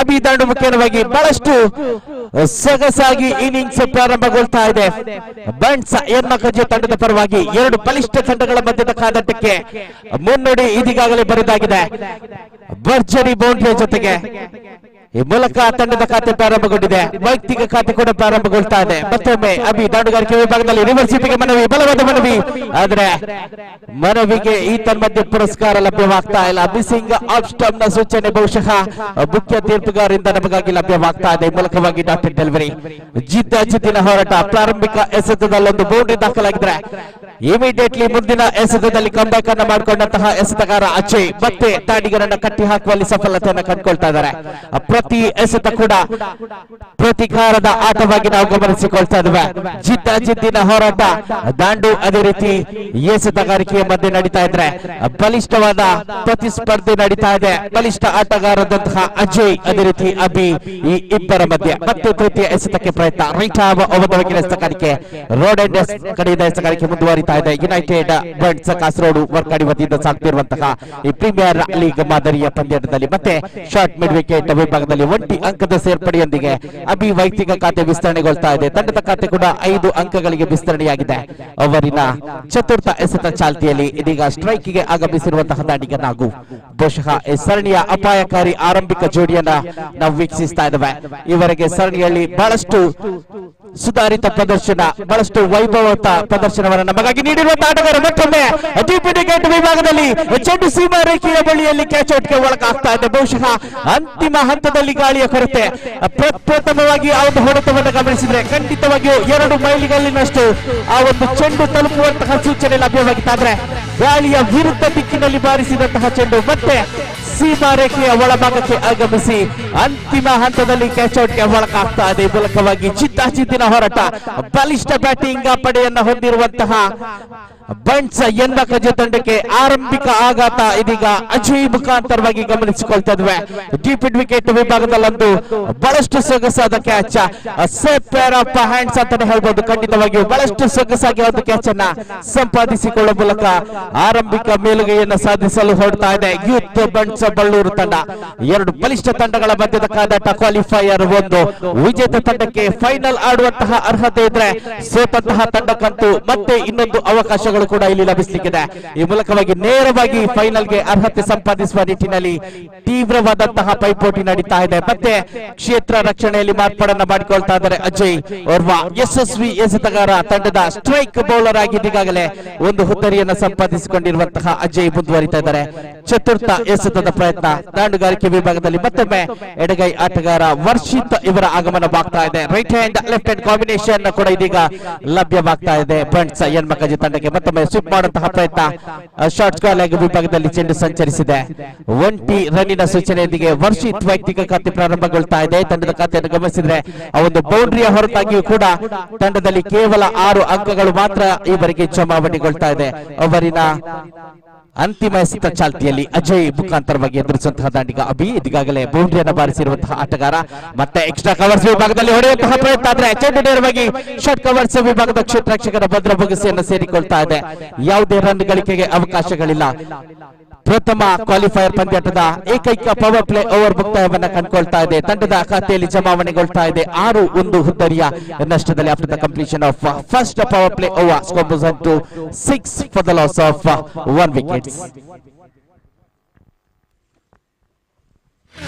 Abhi ದಾಂಡು ಮುಖ್ಯವಾಗಿ ಬಹಳಷ್ಟು ಸೊಗಸಾಗಿ ಇನ್ನಿಂಗ್ಸ್ ಪ್ರಾರಂಭಗೊಳ್ತಾ ಇದೆ. ಬಂಟ್ಸ್ ಹೆಣ್ಮಕ್ಕಳ ತಂಡದ ಪರವಾಗಿ 2 ಬಲಿಷ್ಠ ತಂಡಗಳ ಮಧ್ಯದ ಕಾದಾಟಕ್ಕೆ ಮುನ್ನುಡಿ ಇದೀಗಾಗಲೇ ಬರುವುದಾಗಿದೆ. ಭರ್ಜರಿ ಬೌಂಡ್ರಿಯ ಜೊತೆಗೆ ಈ ಮೂಲಕ ತಂಡದ ಖಾತೆ ಪ್ರಾರಂಭಗೊಂಡಿದೆ. ವೈಯಕ್ತಿಕ ಖಾತೆ ಕೂಡ ಪ್ರಾರಂಭಗೊಳ್ತಾ ಇದೆ. ಮತ್ತೊಮ್ಮೆ ಅಭಿ ದಾಂಡುಗಾರಿಕೆ ವಿಭಾಗದಲ್ಲಿ ರಿವರ್ಸಿಪಿಗೆ ಮನವಿ, ಬಲವಾದ ಮನವಿ, ಆದರೆ ಮನವಿಗೆ ಈ ತನ್ಮಧ್ಯೆ ಪುರಸ್ಕಾರ ಲಭ್ಯವಾಗ್ತಾ ಇಲ್ಲ. ಮಿಸ್ಸಿಂಗ್ ಆಫ್ ಸ್ಟಂಪ್ ನ ಸೂಚನೆ ಬಹುಶಃ ಮುಖ್ಯ ತೀರ್ಪುಗಾರರಿಂದ ನಮಗಾಗಿ ಲಭ್ಯವಾಗ್ತಾ ಇದೆ. ಮೂಲಕವಾಗಿ ಡಾಕ್ಟರ್ ಡೆಲಿವರಿ ಜಿದ್ದಿನ ಹೋರಾಟ. ಪ್ರಾರಂಭಿಕ ಎಸೆತದಲ್ಲೊಂದು ಬೌಂಡ್ರಿ ದಾಖಲಾಗಿದ್ರೆ ಇಮಿಡಿಯೇಟ್ಲಿ ಮುಂದಿನ ಎಸೆತದಲ್ಲಿ ಕಂಬ್ಯಾಕ್ ಅನ್ನು ಮಾಡಿಕೊಂಡಂತಹ ಎಸೆತಗಾರ ಅಜಯ್ ಮತ್ತೆ ತಾಡಿಗರನ್ನ ಕಟ್ಟಿ ಹಾಕುವಲ್ಲಿ ಸಫಲತೆಯನ್ನು ಕಂಡುಕೊಳ್ತಾ ಇದ್ದಾರೆ. ಪ್ರತಿ ಎಸೆತ ಕೂಡ ಪ್ರತಿಕಾರದ ಆಟವಾಗಿ ನಾವು ಗಮನಿಸಿಕೊಳ್ತಾ ಇದ್ದೇವೆ. ಜಿದ್ದಿನ ಹೋರಾಟ ದಾಂಡು ಅದೇ ರೀತಿ ಎಸೆತಗಾರಿಕೆಯ ಮಧ್ಯೆ ನಡೀತಾ ಇದ್ರೆ ಬಲಿಷ್ಠವಾದ ಪ್ರತಿಸ್ಪರ್ಧೆ ನಡೀತಾ ಇದೆ. ಬಲಿಷ್ಠ ಆಟಗಾರದಂತಹ ಅಜಯ್ ಅದೇ ರೀತಿ ಅಭಿ ಈ ಇಬ್ಬರ ಮಧ್ಯೆ ಮತ್ತೆ ತೃತೀಯ ಎಸೆತಕ್ಕೆ ಪ್ರಯತ್ನ. ರೈಟ್ ಒಬ್ಬ ಎಸೆತಗಾರಿಕೆ ರೋಡ್ ಅಂಡ್ ಕಡೆಯಿಂದ ಎಸೆತಗಾರಿಕೆ ಮುಂದುವರಿತಾ ಇದೆ. ಯುನೈಟೆಡ್ ಬಂಟ್ಸ್ ಕಾಸರಗೋಡು ವರ್ಕಾಡಿ ವತಿಯಿಂದ ಸಾಗ್ತಿರುವಂತಹ ಈ ಪ್ರೀಮಿಯರ್ ಲೀಗ್ ಮಾದರಿಯ ಪಂದ್ಯದಲ್ಲಿ ಮತ್ತೆ ಶಾರ್ಟ್ ಮಿಡ್ ವಿಕೆಟ್ ವಿಭಾಗದಲ್ಲಿ 1 ಅಂಕದ ಸೇರ್ಪಡೆಯೊಂದಿಗೆ ಅಭಿ ವೈಯಕ್ತಿಕ ಖಾತೆ ವಿಸ್ತರಣೆಗೊಳ್ತಾ ಇದೆ. ತಂಡದ ಖಾತೆ ಕೂಡ 5 ಅಂಕಗಳಿಗೆ ವಿಸ್ತರಣೆಯಾಗಿದೆ. ಅವರಿನ ಚತುರ್ಥ ಎಸೆತ ಚಾಲ್ತಿಯಲ್ಲಿ ಇದೀಗ ಸ್ಟ್ರೈಕ್ ಗೆ ಆಗಮಿಸಿರುವಂತಹ ದಾಂಡಿಗ ನಾಗು ಬಹುಶಃ ಈ ಸರಣಿಯ ಅಪಾಯಕಾರಿ ಆರಂಭಿಕ ಜೋಡಿಯನ್ನ ನಾವು ವೀಕ್ಷಿಸ್ತಾ ಇದ್ದೇವೆ. ಇವರಿಗೆ ಸರಣಿಯಲ್ಲಿ ಬಹಳಷ್ಟು ಸುಧಾರಿತ ಪ್ರದರ್ಶನ, ಬಹಳಷ್ಟು ವೈಭವತ ಪ್ರದರ್ಶನವನ್ನು ನಮಗಾಗಿ ನೀಡಿರುವಂತಹ ಆಟಗಾರ ಮತ್ತೊಮ್ಮೆ ಡೀಪ್ ವಿಕೆಟ್ ವಿಭಾಗದಲ್ಲಿ ಚೆಂಡು ಸೀಮಾ ರೇಖೆಯ ಬಳಿಯಲ್ಲಿ ಕ್ಯಾಚ್ ಔಟ್ಗೆ ಒಳಗಾಗ್ತಾ ಇದೆ. ಬಹುಶಃ ಅಂತಿಮ ಹಂತದಲ್ಲಿ ಗಾಳಿಯ ಕೊರತೆ. ಪ್ರಪ್ರಥಮವಾಗಿ ಆ ಒಂದು ಹೊಡೆತವನ್ನು ಗಮನಿಸಿದ್ರೆ ಖಂಡಿತವಾಗಿಯೂ 2 ಮೈಲಿಗಲ್ಲಿನಷ್ಟು ಆ ಒಂದು ಚೆಂಡು ತಲುಪುವಂತಹ ಸೂಚನೆ ಲಭ್ಯವಾಗಿತ್ತಾದ್ರೆ ಗಾಳಿಯ ವಿರುದ್ಧ ದಿಕ್ಕಿನಲ್ಲಿ ಬಾರಿಸಿದಂತಹ ಚೆಂಡು ಮತ್ತೆ ಸೀಮಾ ರೇಖೆಯ ಒಳಭಾಗಕ್ಕೆ ಆಗಮಿಸಿ ಅಂತಿಮ ಹಂತದಲ್ಲಿ ಕ್ಯಾಚ್ಔಟ್ಗೆ ಒಳಗಾಗ್ತಾ ಇದೆ. ಮೂಲಕವಾಗಿ ಚಿತ್ತಾಚಿತ್ತಿನ ಹೋರಾಟ, ಬಲಿಷ್ಠ ಬ್ಯಾಟಿಂಗ್ ಪಡೆಯನ್ನ ಹೊಂದಿರುವಂತಹ ಬಂಟ್ಸ್ ಎನ್ಮಕಜ ತಂಡಕ್ಕೆ ಆರಂಭಿಕ ಆಘಾತ ಇದೀಗ ಅಜಯ್ ಮುಖಾಂತರವಾಗಿ ಗಮನಿಸಿಕೊಳ್ತಾ ಇದ್ವಿ. ಡೀಪ್ ಮಿಡ್ ವಿಕೆಟ್ ವಿಭಾಗದಲ್ಲೊಂದು ಬಹಳಷ್ಟು ಸೊಗಸಾದ catch, safe pair of hands ಅಂತಾನೆ ಹೇಳ್ಬೋದು. ಖಂಡಿತವಾಗಿಯೂ ಬಹಳಷ್ಟು ಸೊಗಸಾಗಿ ಒಂದು ಕ್ಯಾಚ್ ಅನ್ನ ಸಂಪಾದಿಸಿಕೊಳ್ಳುವ ಮೂಲಕ ಆರಂಭಿಕ ಮೇಲುಗೈಯನ್ನು ಸಾಧಿಸಲು ಹೊರಡ್ತಾ ಇದೆ ಯೂತ್ ಬಂಟ್ಸ್ ಬಳ್ಳೂರು ತಂಡ. ಎರಡು ಬಲಿಷ್ಠ ತಂಡಗಳ ಮಧ್ಯದ ಕಾದಾಟ. ಕ್ವಾಲಿಫೈಯರ್ 1 ವಿಜೇತ ತಂಡಕ್ಕೆ ಫೈನಲ್ ಆಡುವಂತಹ ಅರ್ಹತೆ ಇದ್ರೆ, ಸೋತಂತಹ ತಂಡಕ್ಕಂತೂ ಮತ್ತೆ ಇನ್ನೊಂದು ಅವಕಾಶಗಳು ಕೂಡ ಇಲ್ಲಿ ಲಭಿಸಲಿಕ್ಕಿದೆ. ಈ ಮೂಲಕವಾಗಿ ನೇರವಾಗಿ ಫೈನಲ್ಗೆ ಅರ್ಹತೆ ಸಂಪಾದಿಸುವ ನಿಟ್ಟಿನಲ್ಲಿ ತೀವ್ರವಾದಂತಹ ಪೈಪೋಟಿ ನಡೀತಾ ಇದೆ. ಮತ್ತೆ ಕ್ಷೇತ್ರ ರಕ್ಷಣೆಯಲ್ಲಿ ಮಾರ್ಪಾಡನ್ನ ಮಾಡಿಕೊಳ್ತಾ ಇದ್ದಾರೆ ಅಜಯ್. ಓರ್ವ ಯಶಸ್ವಿ ಎಸೆತಗಾರ, ತಂಡದ ಸ್ಟ್ರೈಕ್ ಬೌಲರ್ ಆಗಿ ಈಗಾಗಲೇ ಒಂದು ಹುದ್ದರಿಯನ್ನು ಸಂಪಾದಿಸಿಕೊಂಡಿರುವಂತಹ ಅಜಯ್ ಮುಂದುವರಿತಾ ಇದ್ದಾರೆ. ಚತುರ್ಥ ಎಸೆತದ ಪ್ರಯತ್ನ. ದಾಂಡುಗಾರಿಕೆ ವಿಭಾಗದಲ್ಲಿ ಮತ್ತೊಮ್ಮೆ ಎಡಗೈ ಆಟಗಾರ ವರ್ಷಿತ್ ಇವರ ಆಗಮನವಾಗ್ತಾ ಇದೆ. Right hand left hand combination ಕೂಡ ಇದೀಗ ಲಭ್ಯವಾಗ್ತಾ ಇದೆ ಬಂಟ್ಸ್ ಎನ್ಮಕಜ ತಂಡಕ್ಕೆ. ಮತ್ತೊಮ್ಮೆ ಸ್ವಿಪ್ ಮಾಡುವಂತಹ ಪ್ರಯತ್ನ. ಶಾರ್ಟ್ ಸ್ಕ್ವೇರ್ ಲೆಗ್ ವಿಭಾಗದಲ್ಲಿ ಚೆಂಡು ಸಂಚರಿಸಿದೆ. 1 ರನ್ನಿನ ಸೂಚನೆಯೊಂದಿಗೆ ವರ್ಷಿತ್ ವೈಯಕ್ತಿಕ ಖಾತೆ ಪ್ರಾರಂಭಗೊಳ್ತಾ ಇದೆ. ತಂಡದ ಖಾತೆಯನ್ನು ಗಮನಿಸಿದ್ರೆ ಆ ಒಂದು ಬೌಂಡ್ರಿಯ ಹೊರತಾಗಿಯೂ ಕೂಡ ತಂಡದಲ್ಲಿ ಕೇವಲ 6 ಅಂಕಗಳು ಮಾತ್ರ ಈವರೆಗೆ ಜಮಾವಣೆಗೊಳ್ತಾ ಇದೆ. ಅವರಿನ ಅಂತಿಮ ಎಸೆತ ಚಾಲ್ತಿಯಲ್ಲಿ ಅಜಯ್ ಮುಖಾಂತರವಾಗಿ ಎದುರಿಸುವಂತಹ ದಾಂಡಿಗ ಅಭಿ ಈಗಾಗಲೇ ಬೌಂಡ್ರಿಯನ್ನು ಬಾರಿಸಿರುವಂತಹ ಆಟಗಾರ. ಮತ್ತೆ ಎಕ್ಸ್ಟ್ರಾ ಕವರ್ಸ್ ವಿಭಾಗದಲ್ಲಿ ಹೊಡೆಯುವಂತಹ ಪ್ರಯತ್ನ ಆದ್ರೆ ಚೆಂಡು ನೇರವಾಗಿ ಶಾರ್ಟ್ ಕವರ್ಸ್ ವಿಭಾಗದ ಕ್ಷೇತ್ರ ರಕ್ಷಕರ ಭದ್ರ ಬೊಗಸೆಯನ್ನು ಸೇರಿಕೊಳ್ತಾ ಇದೆ. ಯಾವುದೇ ರನ್ ಗಳಿಕೆಗೆ ಅವಕಾಶಗಳಿಲ್ಲ. ಪ್ರಥಮ ಕ್ವಾಲಿಫೈಯರ್ ಪಂದ್ಯಾಟದ ಏಕೈಕ ಪವರ್ ಪ್ಲೇ ಓವರ್ ಮುಕ್ತಾಯವನ್ನ ಕಂಡುಕೊಳ್ತಾ ಇದೆ. ತಂಡದ ಖಾತೆಯಲ್ಲಿ ಜಮಾವಣೆಗೊಳ್ತಾ ಇದೆ 6-1 ಹುದ್ದರಿಯ ನಷ್ಟದಲ್ಲಿ. After the completion of first power play over, score goes on to 6 for the loss of 1 wicket.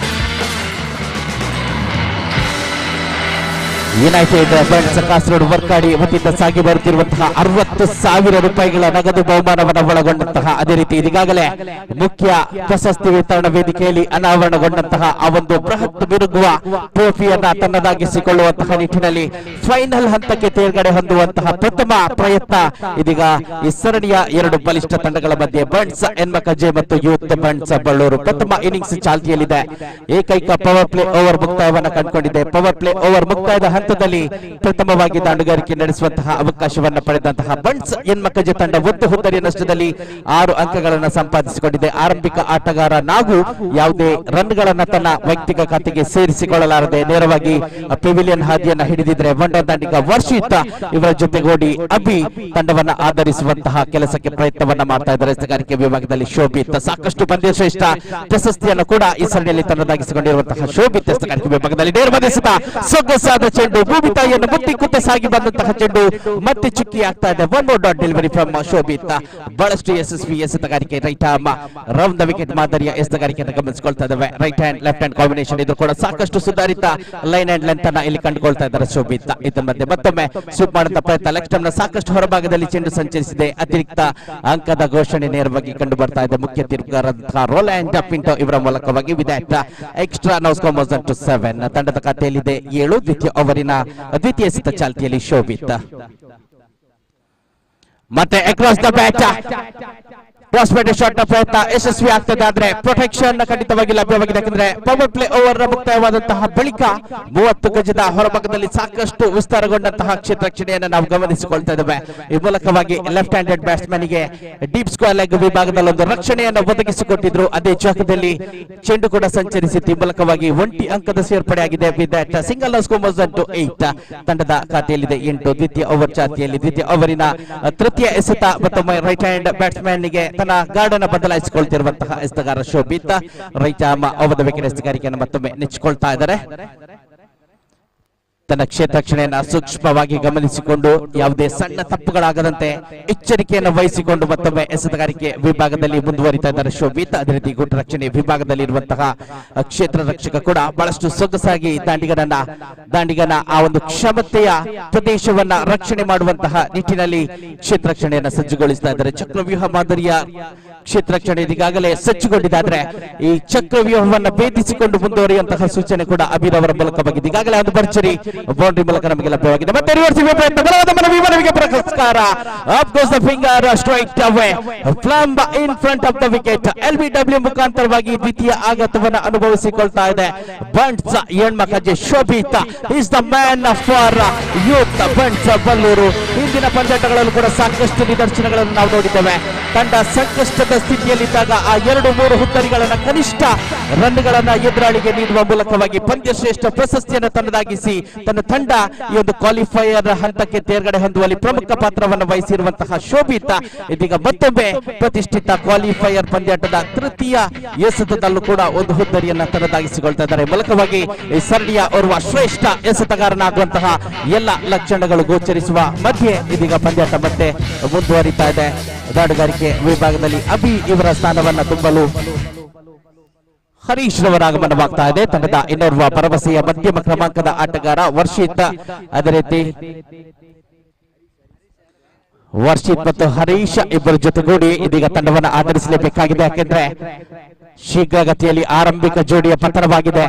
United Bunts Kasaragod Varkady ವತಿಯಿಂದ ಸಾಗಿ ಬರುತ್ತಿರುವಂತಹ 60,000 ರೂಪಾಯಿಗಳ ನಗದು ಬಹುಮಾನವನ್ನು ಒಳಗೊಂಡಂತಹ, ಅದೇ ರೀತಿ ಈಗಾಗಲೇ ಮುಖ್ಯ ಪ್ರಶಸ್ತಿ ವಿತರಣಾ ವೇದಿಕೆಯಲ್ಲಿ ಅನಾವರಣಗೊಂಡಂತಹ ಆ ಒಂದು ಬೃಹತ್ ಬಿರುಗುವ ಟ್ರೋಫಿಯನ್ನ ತನ್ನದಾಗಿಸಿಕೊಳ್ಳುವಂತಹ ನಿಟ್ಟಿನಲ್ಲಿ ಫೈನಲ್ ಹಂತಕ್ಕೆ ತೇರ್ಗಡೆ ಹೊಂದುವಂತಹ ಪ್ರಥಮ ಪ್ರಯತ್ನ ಇದೀಗ ಈ ಸರಣಿಯ 2 ಬಲಿಷ್ಠ ತಂಡಗಳ ಮಧ್ಯೆ ಬಂಟ್ಸ್ ಎನ್ಮಕಜೆ ಮತ್ತು ಯೂತ್ ಬಂಟ್ಸ್ ಬಳ್ಳೂರು. ಪ್ರಥಮ ಇನ್ನಿಂಗ್ಸ್ ಚಾಲ್ತಿಯಲ್ಲಿದೆ. ಏಕೈಕ ಪವರ್ ಪ್ಲೇ ಓವರ್ ಮುಕ್ತಾಯವನ್ನು ಕಂಡುಕೊಂಡಿದೆ. ಪವರ್ ಪ್ಲೇ ಓವರ್ ಮುಕ್ತಾಯದ ಹಂತದಲ್ಲಿ ಪ್ರಥಮವಾಗಿ ದಾಂಡುಗಾರಿಕೆ ನಡೆಸುವಂತಹ ಅವಕಾಶವನ್ನು ಪಡೆದಂತಹ ಬಂಟ್ಸ್ ಎನ್ಮಕಜೆ ತಂಡ 1 ಹುದ್ದರಿಯ ನಷ್ಟದಲ್ಲಿ 6 ಅಂಕಗಳನ್ನು ಸಂಪಾದಿಸಿಕೊಂಡಿದೆ. ಆರಂಭಿಕ ಆಟಗಾರ ನಾಗು ಯಾವುದೇ ರನ್ಗಳನ್ನ ತನ್ನ ವೈಯಕ್ತಿಕ ಖಾತೆಗೆ ಸೇರಿಸಿಕೊಳ್ಳಲಾರದೆ ನೇರವಾಗಿ ಪೆವಿಲಿಯನ್ ಹಾದಿಯನ್ನ ಹಿಡಿದಿದ್ರೆ ಬಂಡ ದಾಂಡಿಗ ವರ್ಷಿತ್ ಇವರ ಜೊತೆಗೂಡಿ ಅಭಿ ತಂಡವನ್ನ ಆಧರಿಸುವಂತಹ ಕೆಲಸಕ್ಕೆ ಪ್ರಯತ್ನವನ್ನ ಮಾಡ್ತಾ ಇದ್ದಾರೆ. ಎಸೆಗಾರಿಕೆ ವಿಭಾಗದಲ್ಲಿ ಶೋಭಿತ್ ಸಾಕಷ್ಟು ಪಂದ್ಯ ಶ್ರೇಷ್ಠ ಪ್ರಶಸ್ತಿಯನ್ನು ಕೂಡ ಈ ಸರಣಿಯಲ್ಲಿ ತನ್ನದಾಗಿಸಿಕೊಂಡಿರುವಂತಹ ಶೋಭಿತ್ ಎಸೆಗಾರಿಕೆ ವಿಭಾಗದಲ್ಲಿ ನೇರವಾದ ಸೊಗಸಾದ ಚೆಂಡು, ಭೂಮಿ ತಾಯಿಯನ್ನು ಮುತ್ತಿ ಕುತ್ತ ಸಾಗಿ ಬಂದಂತಹ ಚೆಂಡು ಮತ್ತೆ ಚುಕ್ಕಿ ಆಗ್ತಾ ಇದೆ. 1 more dot delivery from Shobhit. ಬಹಳಷ್ಟು ಯಶಸ್ವಿ ಎಸೆತಗಾರಿಕೆ. Right arm round the wicket ಮಾದರಿಯ ಎಸೆತಗಾರಿಕೆಯನ್ನು ಗಮನಿಸಿಕೊಳ್ತಾ ಇದ್ದಾವೆ. Right hand left hand combination ಇದು ಕೂಡ ಸಾಕಷ್ಟು ಸುಧಾರಿತ ಲೈನ್ ಅಂಡ್ ಲೆಂತ್ ಅನ್ನ ಇಲ್ಲಿ ಕಂಡುಕೊಳ್ತಾ ಇದ್ದಾರೆ ಶೋಭಿತ್. ಇದರ ಮಧ್ಯೆ ಮತ್ತೊಮ್ಮೆ ಸ್ವೀಪ್ ಮಾಡುವಂತಹ ಪ್ರಯತ್ನ. ಲೆಗ್ ಸ್ಟಂಪ್ ನ ಸಾಕಷ್ಟು ಹೊರಭಾಗದಲ್ಲಿ ಚೆಂಡು ಸಂಚರಿಸಿದೆ. ಅತಿರಿಕ್ತ ಅಂಕದ ಘೋಷಣೆ ನೇರವಾಗಿ ಕಂಡು ಬರ್ತಾ ಇದೆ ಮುಖ್ಯ ತೀರ್ಪುಗಾರರಾದ ರೋಲ್ಯಾಂಡ್ ಪಿಂಟೋ ಇವರ ಮೂಲಕವಾಗಿ. With that extra now score goes on to 7. ತಂಡದ ಖಾತೆಯಲ್ಲಿದೆ 7. ದ್ವಿತೀಯ ಓವರಿನ ದ್ವಿತೀಯ ಎಸೆತ ಚಾಲ್ತಿಯಲ್ಲಿ ಶೋಭಿತ್. ಮತ್ತೆ ಅಕ್ರಾಸ್ ದ ಬ್ಯಾಟ್ ಕ್ರಾಸ್ಪೇಟೆ ಶಾಟ್ ನ ಪ್ರಯತ್ನ ಯಶಸ್ವಿ ಆಗ್ತದೆ. ಆದ್ರೆ ಪ್ರೊಟೆಕ್ಷನ್ ಖಂಡಿತವಾಗಿ ಲಭ್ಯವಾಗಿದೆ. ಯಾಕಂದ್ರೆ ಪವರ್ ಪ್ಲೇ ಓವರ್ ಮುಕ್ತಾಯವಾದಂತಹ ಬಳಿಕ 30 ಗಜದ ಹೊರಭಾಗದಲ್ಲಿ ಸಾಕಷ್ಟು ವಿಸ್ತಾರಗೊಂಡಂತಹ ಕ್ಷೇತ್ರ ರಕ್ಷಣೆಯನ್ನು ನಾವು ಗಮನಿಸಿಕೊಳ್ತಾ ಇದ್ದೇವೆ. ಈ ಮೂಲಕವಾಗಿ ಲೆಫ್ಟ್ ಹ್ಯಾಂಡೆಡ್ ಬ್ಯಾಟ್ಸ್ಮನ್ ಗೆ ಡೀಪ್ ಸ್ಕ್ವೇರ್ ಲೆಗ್ ವಿಭಾಗದಲ್ಲಿ ಒಂದು ರಕ್ಷಣೆಯನ್ನು ಒದಗಿಸಿಕೊಟ್ಟಿದ್ರು. ಅದೇ ಜಾಗದಲ್ಲಿ ಚೆಂಡು ಕೂಡ ಸಂಚರಿಸಿತ್ತು. ಈ ಮೂಲಕವಾಗಿ 1 ಅಂಕದ ಸೇರ್ಪಡೆಯಾಗಿದೆ. With single score goes on to 8. ತಂಡದ ಖಾತೆಯಲ್ಲಿದೆ 8. ದ್ವಿತೀಯ ಓವರ್ ಚಾಲ್ತಿಯಲ್ಲಿ ದ್ವಿತೀಯ ಓವರಿನ ತೃತೀಯ ಎಸೆತ ಮತ್ತೊಮ್ಮೆ ರೈಟ್ ಹ್ಯಾಂಡ್ ಬ್ಯಾಟ್ಸ್ಮನ್ ಗೆ ತನ್ನ ಗಾರ್ಡ್ ಅನ್ನು ಬದಲಾಯಿಸಿಕೊಳ್ತಿರುವಂತಹ ಎಸೆತಗಾರ Shobhit. Right arm over the wicket ಎಸೆಗಾರಿಕೆಯನ್ನು ಮತ್ತೊಮ್ಮೆ ನೆಚ್ಚಿಕೊಳ್ತಾ ಇದ್ದಾರೆ. ತನ್ನ ಕ್ಷೇತ್ರ ರಕ್ಷಣೆಯನ್ನು ಸೂಕ್ಷ್ಮವಾಗಿ ಗಮನಿಸಿಕೊಂಡು ಯಾವುದೇ ಸಣ್ಣ ತಪ್ಪುಗಳಾಗದಂತೆ ಎಚ್ಚರಿಕೆಯನ್ನು ವಹಿಸಿಕೊಂಡು ಮತ್ತೊಮ್ಮೆ ಎಸೆತಗಾರಿಕೆ ವಿಭಾಗದಲ್ಲಿ ಮುಂದುವರಿತಾ ಇದ್ದಾರೆ ಶೋಭಿತ್. ಅದೇ ರೀತಿ ಗುಡ್ ರಕ್ಷಣೆ ವಿಭಾಗದಲ್ಲಿ ಇರುವಂತಹ ಕ್ಷೇತ್ರ ರಕ್ಷಕ ಕೂಡ ಬಹಳಷ್ಟು ಸೊಗಸಾಗಿ ದಾಂಡಿಗನ ಆ ಒಂದು ಕ್ಷಮತೆಯ ಪ್ರದೇಶವನ್ನ ರಕ್ಷಣೆ ಮಾಡುವಂತಹ ನಿಟ್ಟಿನಲ್ಲಿ ಕ್ಷೇತ್ರ ರಕ್ಷಣೆಯನ್ನು ಸಜ್ಜುಗೊಳಿಸ್ತಾ ಇದ್ದಾರೆ. ಚಕ್ರವ್ಯೂಹ ಮಾದರಿಯ ಕ್ಷೇತ್ರ ರಕ್ಷಣೆ ಈಗಾಗಲೇ ಸಜ್ಜುಗೊಂಡಿದ್ದಾದ್ರೆ ಈ ಚಕ್ರವ್ಯೂಹವನ್ನು ಭೇದಿಸಿಕೊಂಡು ಮುಂದುವರಿಯುವಂತಹ ಸೂಚನೆ ಕೂಡ ಅಬೀರ್ ಅವರ ಮೂಲಕವಾಗಿದೆ. ಈಗಾಗಲೇ ಒಂದು ಭರ್ಜರಿ ಬೌಂಡ್ರಿ ಮೂಲಕ ನಮಗೆ ಲಭ್ಯವಾಗಿದೆ. ಮತ್ತೆ ರಿವರ್ಸ್ ಪ್ರಯತ್ನ ಬಲವಾದ ಮನವಿಗೆ ಪುರಸ್ಕಾರ. Up goes the finger straight away. Flambe in front of the wicket. LBW ಮುಖಾಂತರವಾಗಿ ದ್ವಿತೀಯ ಆಘಾತವನ್ನು ಅನುಭವಿಸಿಕೊಳ್ತಾ ಇದೆ Bunts ಹೆಣ್ಮಕ್ಕಜೆ Shobhita. is the man for youth Bunts Ballur. ಹಿಂದಿನ ಪಂದ್ಯಾಟಗಳಲ್ಲೂ ಕೂಡ ಸಾಕಷ್ಟು ನಿದರ್ಶನಗಳನ್ನು ನಾವು ನೋಡಿದ್ದೇವೆ. ತಂಡ ಸಂಕಷ್ಟದ ಸ್ಥಿತಿಯಲ್ಲಿದ್ದಾಗ ಆ 2-3 ಹುದ್ದರಿಗಳನ್ನ ಕನಿಷ್ಠ ರನ್ಗಳನ್ನ ಎದುರಾಳಿಗೆ ನೀಡುವ ಮೂಲಕವಾಗಿ ಪಂದ್ಯ ಶ್ರೇಷ್ಠ ಪ್ರಶಸ್ತಿಯನ್ನು ತನ್ನದಾಗಿಸಿ ತನ್ನ ತಂಡ ಈ ಒಂದು ಕ್ವಾಲಿಫೈಯರ್ ಹಂತಕ್ಕೆ ತೇರ್ಗಡೆ ಹೊಂದುವಲ್ಲಿ ಪ್ರಮುಖ ಪಾತ್ರವನ್ನು ವಹಿಸಿರುವಂತಹ ಶೋಭಿತಾ ಇದೀಗ ಮತ್ತೊಮ್ಮೆ ಪ್ರತಿಷ್ಠಿತ ಕ್ವಾಲಿಫೈಯರ್ ಪಂದ್ಯಾಟದ ತೃತೀಯ ಎಸೆತದಲ್ಲೂ ಕೂಡ ಒಂದು ಹುದ್ದರಿಯನ್ನ ತನ್ನದಾಗಿಸಿಕೊಳ್ತಾ ಇದ್ದಾರೆ. ಮೂಲಕವಾಗಿ ಈ ಸರಣಿಯ ಓರ್ವ ಶ್ರೇಷ್ಠ ಎಸೆತಗಾರನಾಗುವಂತಹ ಎಲ್ಲ ಲಕ್ಷಣಗಳು ಗೋಚರಿಸುವ ಮಧ್ಯೆ ಇದೀಗ ಪಂದ್ಯಾಟ ಮತ್ತೆ ಮುಂದುವರಿತಾ ಇದೆ. ದಾಡುಗಾರಿಕೆ ವಿಭಾಗದಲ್ಲಿ ಅಭಿ ಇವರ ಸ್ಥಾನವನ್ನ ತುಂಬಲು ಹರೀಶ್ ರವರ ಆಗಮನವಾಗ್ತಾ ಇದೆ. ತಂಡದ ಇನ್ನೋರ್ವ ಭರವಸೆಯ ಮಧ್ಯಮ ಕ್ರಮಾಂಕದ ಆಟಗಾರ ವರ್ಷಿತ್. ಅದೇ ರೀತಿ ವರ್ಷಿತ್ ಮತ್ತು ಹರೀಶ್ ಇಬ್ಬರ ಜೊತೆಗೂಡಿ ಇದೀಗ ತಂಡವನ್ನು ಆಧರಿಸಲೇಬೇಕಾಗಿದೆ. ಯಾಕೆಂದ್ರೆ ಶೀಘ್ರಗತಿಯಲ್ಲಿ ಆರಂಭಿಕ ಜೋಡಿಯ ಪತನವಾಗಿದೆ.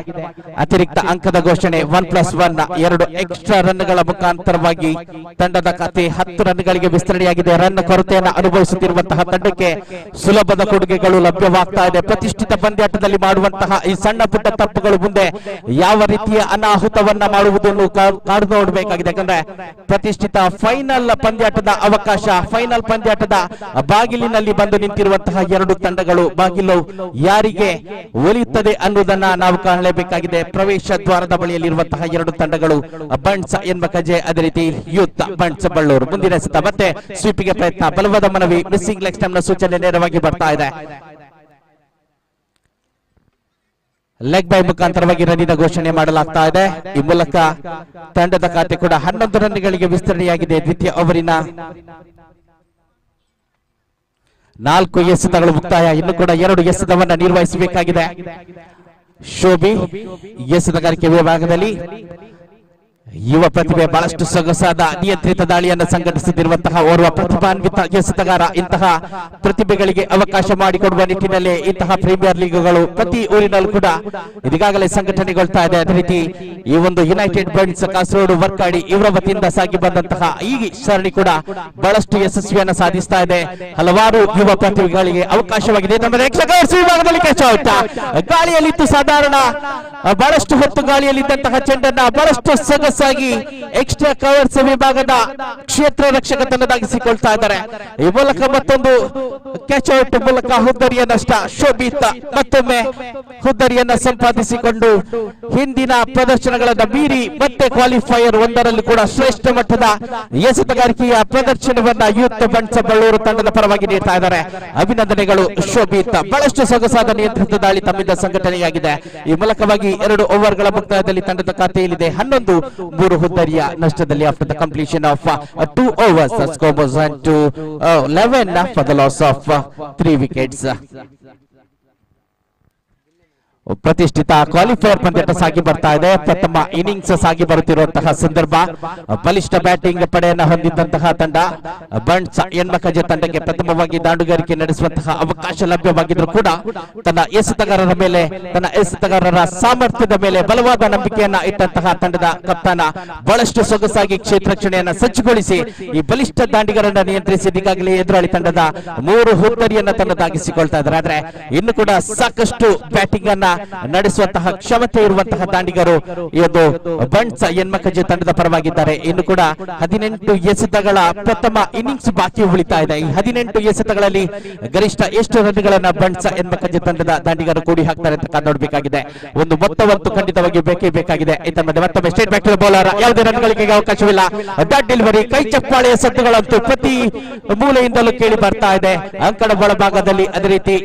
ಅತಿರಿಕ್ತ ಅಂಕದ ಘೋಷಣೆ 1+1 2 ಎಕ್ಸ್ಟ್ರಾ ರನ್ಗಳ ಮುಖಾಂತರವಾಗಿ ತಂಡದ ಖಾತೆ 10 ರನ್ಗಳಿಗೆ ವಿಸ್ತರಣೆಯಾಗಿದೆ. ರನ್ ಕೊರತೆಯನ್ನು ಅನುಭವಿಸುತ್ತಿರುವಂತಹ ತಂಡಕ್ಕೆ ಸುಲಭದ ಕೊಡುಗೆಗಳು ಲಭ್ಯವಾಗ್ತಾ ಇದೆ. ಪ್ರತಿಷ್ಠಿತ ಪಂದ್ಯಾಟದಲ್ಲಿ ಮಾಡುವಂತಹ ಈ ಸಣ್ಣ ಪುಟ್ಟ ತಪ್ಪುಗಳು ಮುಂದೆ ಯಾವ ರೀತಿಯ ಅನಾಹುತವನ್ನ ಮಾಡುವುದನ್ನು ಕಾದು ನೋಡಬೇಕಾಗಿದೆ. ಯಾಕಂದ್ರೆ ಪ್ರತಿಷ್ಠಿತ ಫೈನಲ್ ಪಂದ್ಯಾಟದ ಅವಕಾಶ, ಫೈನಲ್ ಪಂದ್ಯಾಟದ ಬಾಗಿಲಿನಲ್ಲಿ ಬಂದು ನಿಂತಿರುವಂತಹ 2 ತಂಡಗಳು ಬಾಗಿಲು ಯಾರಿಗೆ ಒಲಿಯುತ್ತದೆ ಅನ್ನುವುದನ್ನ ನಾವು ಕಾಣಲೇಬೇಕಾಗಿದೆ. ಪ್ರವೇಶ ದ್ವಾರದ ಬಳಿಯಲ್ಲಿರುವಂತಹ 2 ತಂಡಗಳು ಬಂಟ್ಸ್ ಹೆಣ್ಮಕ್ಕಜೆ, ಅದೇ ರೀತಿ ಯೂತ್ ಬಂಟ್ಸ್ ಬಳ್ಳೂರು. ಮುಂದಿನ ಎಸೆತ ಮತ್ತೆ ಸ್ವೀಪಿಗೆ ಪ್ರಯತ್ನ, ಬಲವಾದ ಮನವಿ, ಮಿಸ್ಸಿಂಗ್ ಲೆಗ್ ಸ್ಟಂಪ್ ನ ಸೂಚನೆ ನೇರವಾಗಿ ಬರ್ತಾ ಇದೆ. ಲೆಗ್ ಬೈ ಮುಖಾಂತರವಾಗಿ ರನ್ನಿನ ಘೋಷಣೆ ಮಾಡಲಾಗ್ತಾ ಇದೆ. ಈ ಮೂಲಕ ತಂಡದ ಖಾತೆ ಕೂಡ 11 ರನ್ಗಳಿಗೆ ವಿಸ್ತರಣೆಯಾಗಿದೆ. ದ್ವಿತೀಯ ಓವರಿನ 4 ಎಸೆತಗಳು ಮುಕ್ತಾಯ. ಇನ್ನು ಕೂಡ 2 ಎಸೆತವನ್ನ ನಿರ್ವಹಿಸಬೇಕಾಗಿದೆ. ಶೋಭಿ ಎಸೆತಗಾರಿಕೆ ವಿಭಾಗದಲ್ಲಿ ಯುವ ಪ್ರತಿಭೆ ಬಹಳಷ್ಟು ಸೊಗಸಾದ ನಿಯಂತ್ರಿತ ದಾಳಿಯನ್ನು ಸಂಘಟಿಸುತ್ತಿರುವಂತಹ ಓರ್ವ ಪ್ರತಿಭಾನ್ವಿತ ಎಸೆತಗಾರ. ಇಂತಹ ಪ್ರತಿಭೆಗಳಿಗೆ ಅವಕಾಶ ಮಾಡಿಕೊಡುವ ನಿಟ್ಟಿನಲ್ಲಿ ಇಂತಹ ಪ್ರೀಮಿಯರ್ ಲೀಗ್ಗಳು ಪ್ರತಿ ಊರಿನಲ್ಲೂ ಕೂಡ ಈಗಾಗಲೇ ಸಂಘಟನೆಗೊಳ್ತಾ ಇದೆ. ಅದೇ ರೀತಿ ಈ ಒಂದು ಯುನೈಟೆಡ್ ಬಂಟ್ಸ್ ಕಾಸರಗೋಡು ವರ್ಕಾಡಿ ಇವರ ವತಿಯಿಂದ ಸಾಗಿ ಬಂದಂತಹ ಈ ಸರಣಿ ಕೂಡ ಬಹಳಷ್ಟು ಯಶಸ್ವಿಯನ್ನು ಸಾಧಿಸ್ತಾ ಇದೆ. ಹಲವಾರು ಯುವ ಪ್ರತಿಭೆಗಳಿಗೆ ಅವಕಾಶವಾಗಿದೆ. ನಮ್ಮ ವಿಭಾಗದಲ್ಲಿ ಗಾಳಿಯಲ್ಲಿತ್ತು ಸಾಧಾರಣ ಬಹಳಷ್ಟು ಹೊತ್ತು ಗಾಳಿಯಲ್ಲಿದ್ದಂತಹ ಚೆಂಡನ್ನ ಬಹಳಷ್ಟು ಸೊಗಸಾಗಿ ಎಕ್ಸ್ಟ್ರಾ ಕವರ್ಸ್ ವಿಭಾಗದ ಕ್ಷೇತ್ರ ರಕ್ಷಕ ತನ್ನದಾಗಿಸಿಕೊಳ್ತಾ ಇದ್ದಾರೆ. ಈ ಮೂಲಕ ಮತ್ತೊಂದು ಕ್ಯಾಚ್ ಔಟ್ ಮೂಲಕ ಹುದ್ದರಿಯ ನಷ್ಟ. ಶೋಭಿತಾ ಮತ್ತೊಮ್ಮೆ ಹುದ್ದರಿಯನ್ನ ಸಂಪಾದಿಸಿಕೊಂಡು ಹಿಂದಿನ ಪ್ರದರ್ಶನಗಳನ್ನು ಮೀರಿ ಮತ್ತೆ ಕ್ವಾಲಿಫೈಯರ್ 1ರಲ್ಲಿ ಕೂಡ ಶ್ರೇಷ್ಠ ಮಟ್ಟದ ಎಸೆತಗಾರಿಕೆಯ ಪ್ರದರ್ಶನವನ್ನ ಯೂತ್ ಬಂಟ್ಸ್ ಬಳ್ಳೂರು ತಂಡದ ಪರವಾಗಿ ನೀಡ್ತಾ ಇದ್ದಾರೆ. ಅಭಿನಂದನೆಗಳು ಶೋಭಿತಾ. ಬಹಳಷ್ಟು ಸೊಗಸಾದ ನಿಯಂತ್ರಿತ ದಾಳಿ ತಮ್ಮಿಂದ ಸಂಘಟನೆಯಾಗಿದೆ. ಈ ಮೂಲಕವಾಗಿ 2 ಓವರ್ಗಳ ಮುಕ್ತಾಯದಲ್ಲಿ ತಂಡದ ಖಾತೆಯಲ್ಲಿದೆ 11 3 ಹುದ್ದರಿಯ ನಷ್ಟದಲ್ಲಿ. After the completion of 2 overs, the score was 11 for the loss of 3 wickets. ಪ್ರತಿಷ್ಠಿತ ಕ್ವಾಲಿಫೈಯರ್ ಪಂದ್ಯಾಟ ಸಾಗಿ ಬರ್ತಾ ಇದೆ. ಪ್ರಥಮ ಇನ್ನಿಂಗ್ಸ್ ಸಾಗಿ ಬರುತ್ತಿರುವಂತಹ ಸಂದರ್ಭ. ಬಲಿಷ್ಠ ಬ್ಯಾಟಿಂಗ್ ಪಡೆಯನ್ನ ಹೊಂದಿದ್ದಂತಹ ತಂಡ ಬಂಟ್ಸ್ ಹೆಣ್ಮಕ್ಕಜೆ ತಂಡಕ್ಕೆ ಪ್ರಥಮವಾಗಿ ದಾಂಡುಗಾರಿಕೆ ನಡೆಸುವಂತಹ ಅವಕಾಶ ಲಭ್ಯವಾಗಿದ್ರು ಕೂಡ ತನ್ನ ಎಸೆತಗಾರರ ಮೇಲೆ, ತನ್ನ ಎಸೆತಗಾರರ ಸಾಮರ್ಥ್ಯದ ಮೇಲೆ ಬಲವಾದ ನಂಬಿಕೆಯನ್ನ ಇಟ್ಟಂತಹ ತಂಡದ ಕಪ್ತಾನ ಬಹಳಷ್ಟು ಸೊಗಸಾಗಿ ಕ್ಷೇತ್ರ ರಕ್ಷಣೆಯನ್ನ ಸಜ್ಜುಗೊಳಿಸಿ ಈ ಬಲಿಷ್ಠ ದಾಂಡಿಗರನ್ನ ನಿಯಂತ್ರಿಸಿ ಈಗಾಗಲೇ ಎದುರಾಳಿ ತಂಡದ 3 ಹುದ್ದರಿಯನ್ನ ತನ್ನದಾಗಿಸಿಕೊಳ್ತಾ ಇದ್ದಾರೆ. ಆದ್ರೆ ಇನ್ನು ಕೂಡ ಸಾಕಷ್ಟು ಬ್ಯಾಟಿಂಗ್ ಅನ್ನ ನಡೆಸುವಂತಹ ಕ್ಷಮತೆ ಇರುವಂತಹ ದಾಂಡಿಗರು ಈ ಒಂದು ಬಂಟ್ಸ್ ಹೆಣ್ಮಕ್ಕಜೆ ತಂಡದ ಪರವಾಗಿದ್ದಾರೆ. ಇನ್ನು ಕೂಡ 18 ಎಸೆತಗಳ ಪ್ರಥಮ ಇನ್ನಿಂಗ್ಸ್ ಬಾಕಿ ಉಳಿತಾ ಇದೆ. ಈ 18 ಎಸೆತಗಳಲ್ಲಿ ಗರಿಷ್ಠ ಎಷ್ಟು ರನ್ಗಳನ್ನ ಬಂಟ್ಸ್ ಹೆಣ್ಮಕ್ಕಜೆ ತಂಡದ ದಾಂಡಿಗರು ಕೂಡಿ ಹಾಕ್ತಾರೆ ಅಂತ ನೋಡಬೇಕಾಗಿದೆ. ಒಂದು ಮೊತ್ತವಂತೂ ಖಂಡಿತವಾಗಿ ಬೇಕೇ ಬೇಕಾಗಿದೆ. ಮತ್ತೊಮ್ಮೆ ಸ್ಟೇಟ್ ಬ್ಯಾಕ್ ಟು ಬೌಲರ್, ಯಾವುದೇ ರನ್ಗಳಿಗೆ ಅವಕಾಶವಿಲ್ಲ. ಡಾಟ್ ಡೆಲಿವರಿ, ಕೈ ಚಪ್ಪಾಳೆಯ ಸದ್ದುಗಳಂತೂ ಪ್ರತಿ ಮೂಲೆಯಿಂದಲೂ ಕೇಳಿ ಬರ್ತಾ ಇದೆ ಅಂಕಣ ಒಳಭಾಗದಲ್ಲಿ. ಅದೇ ರೀತಿ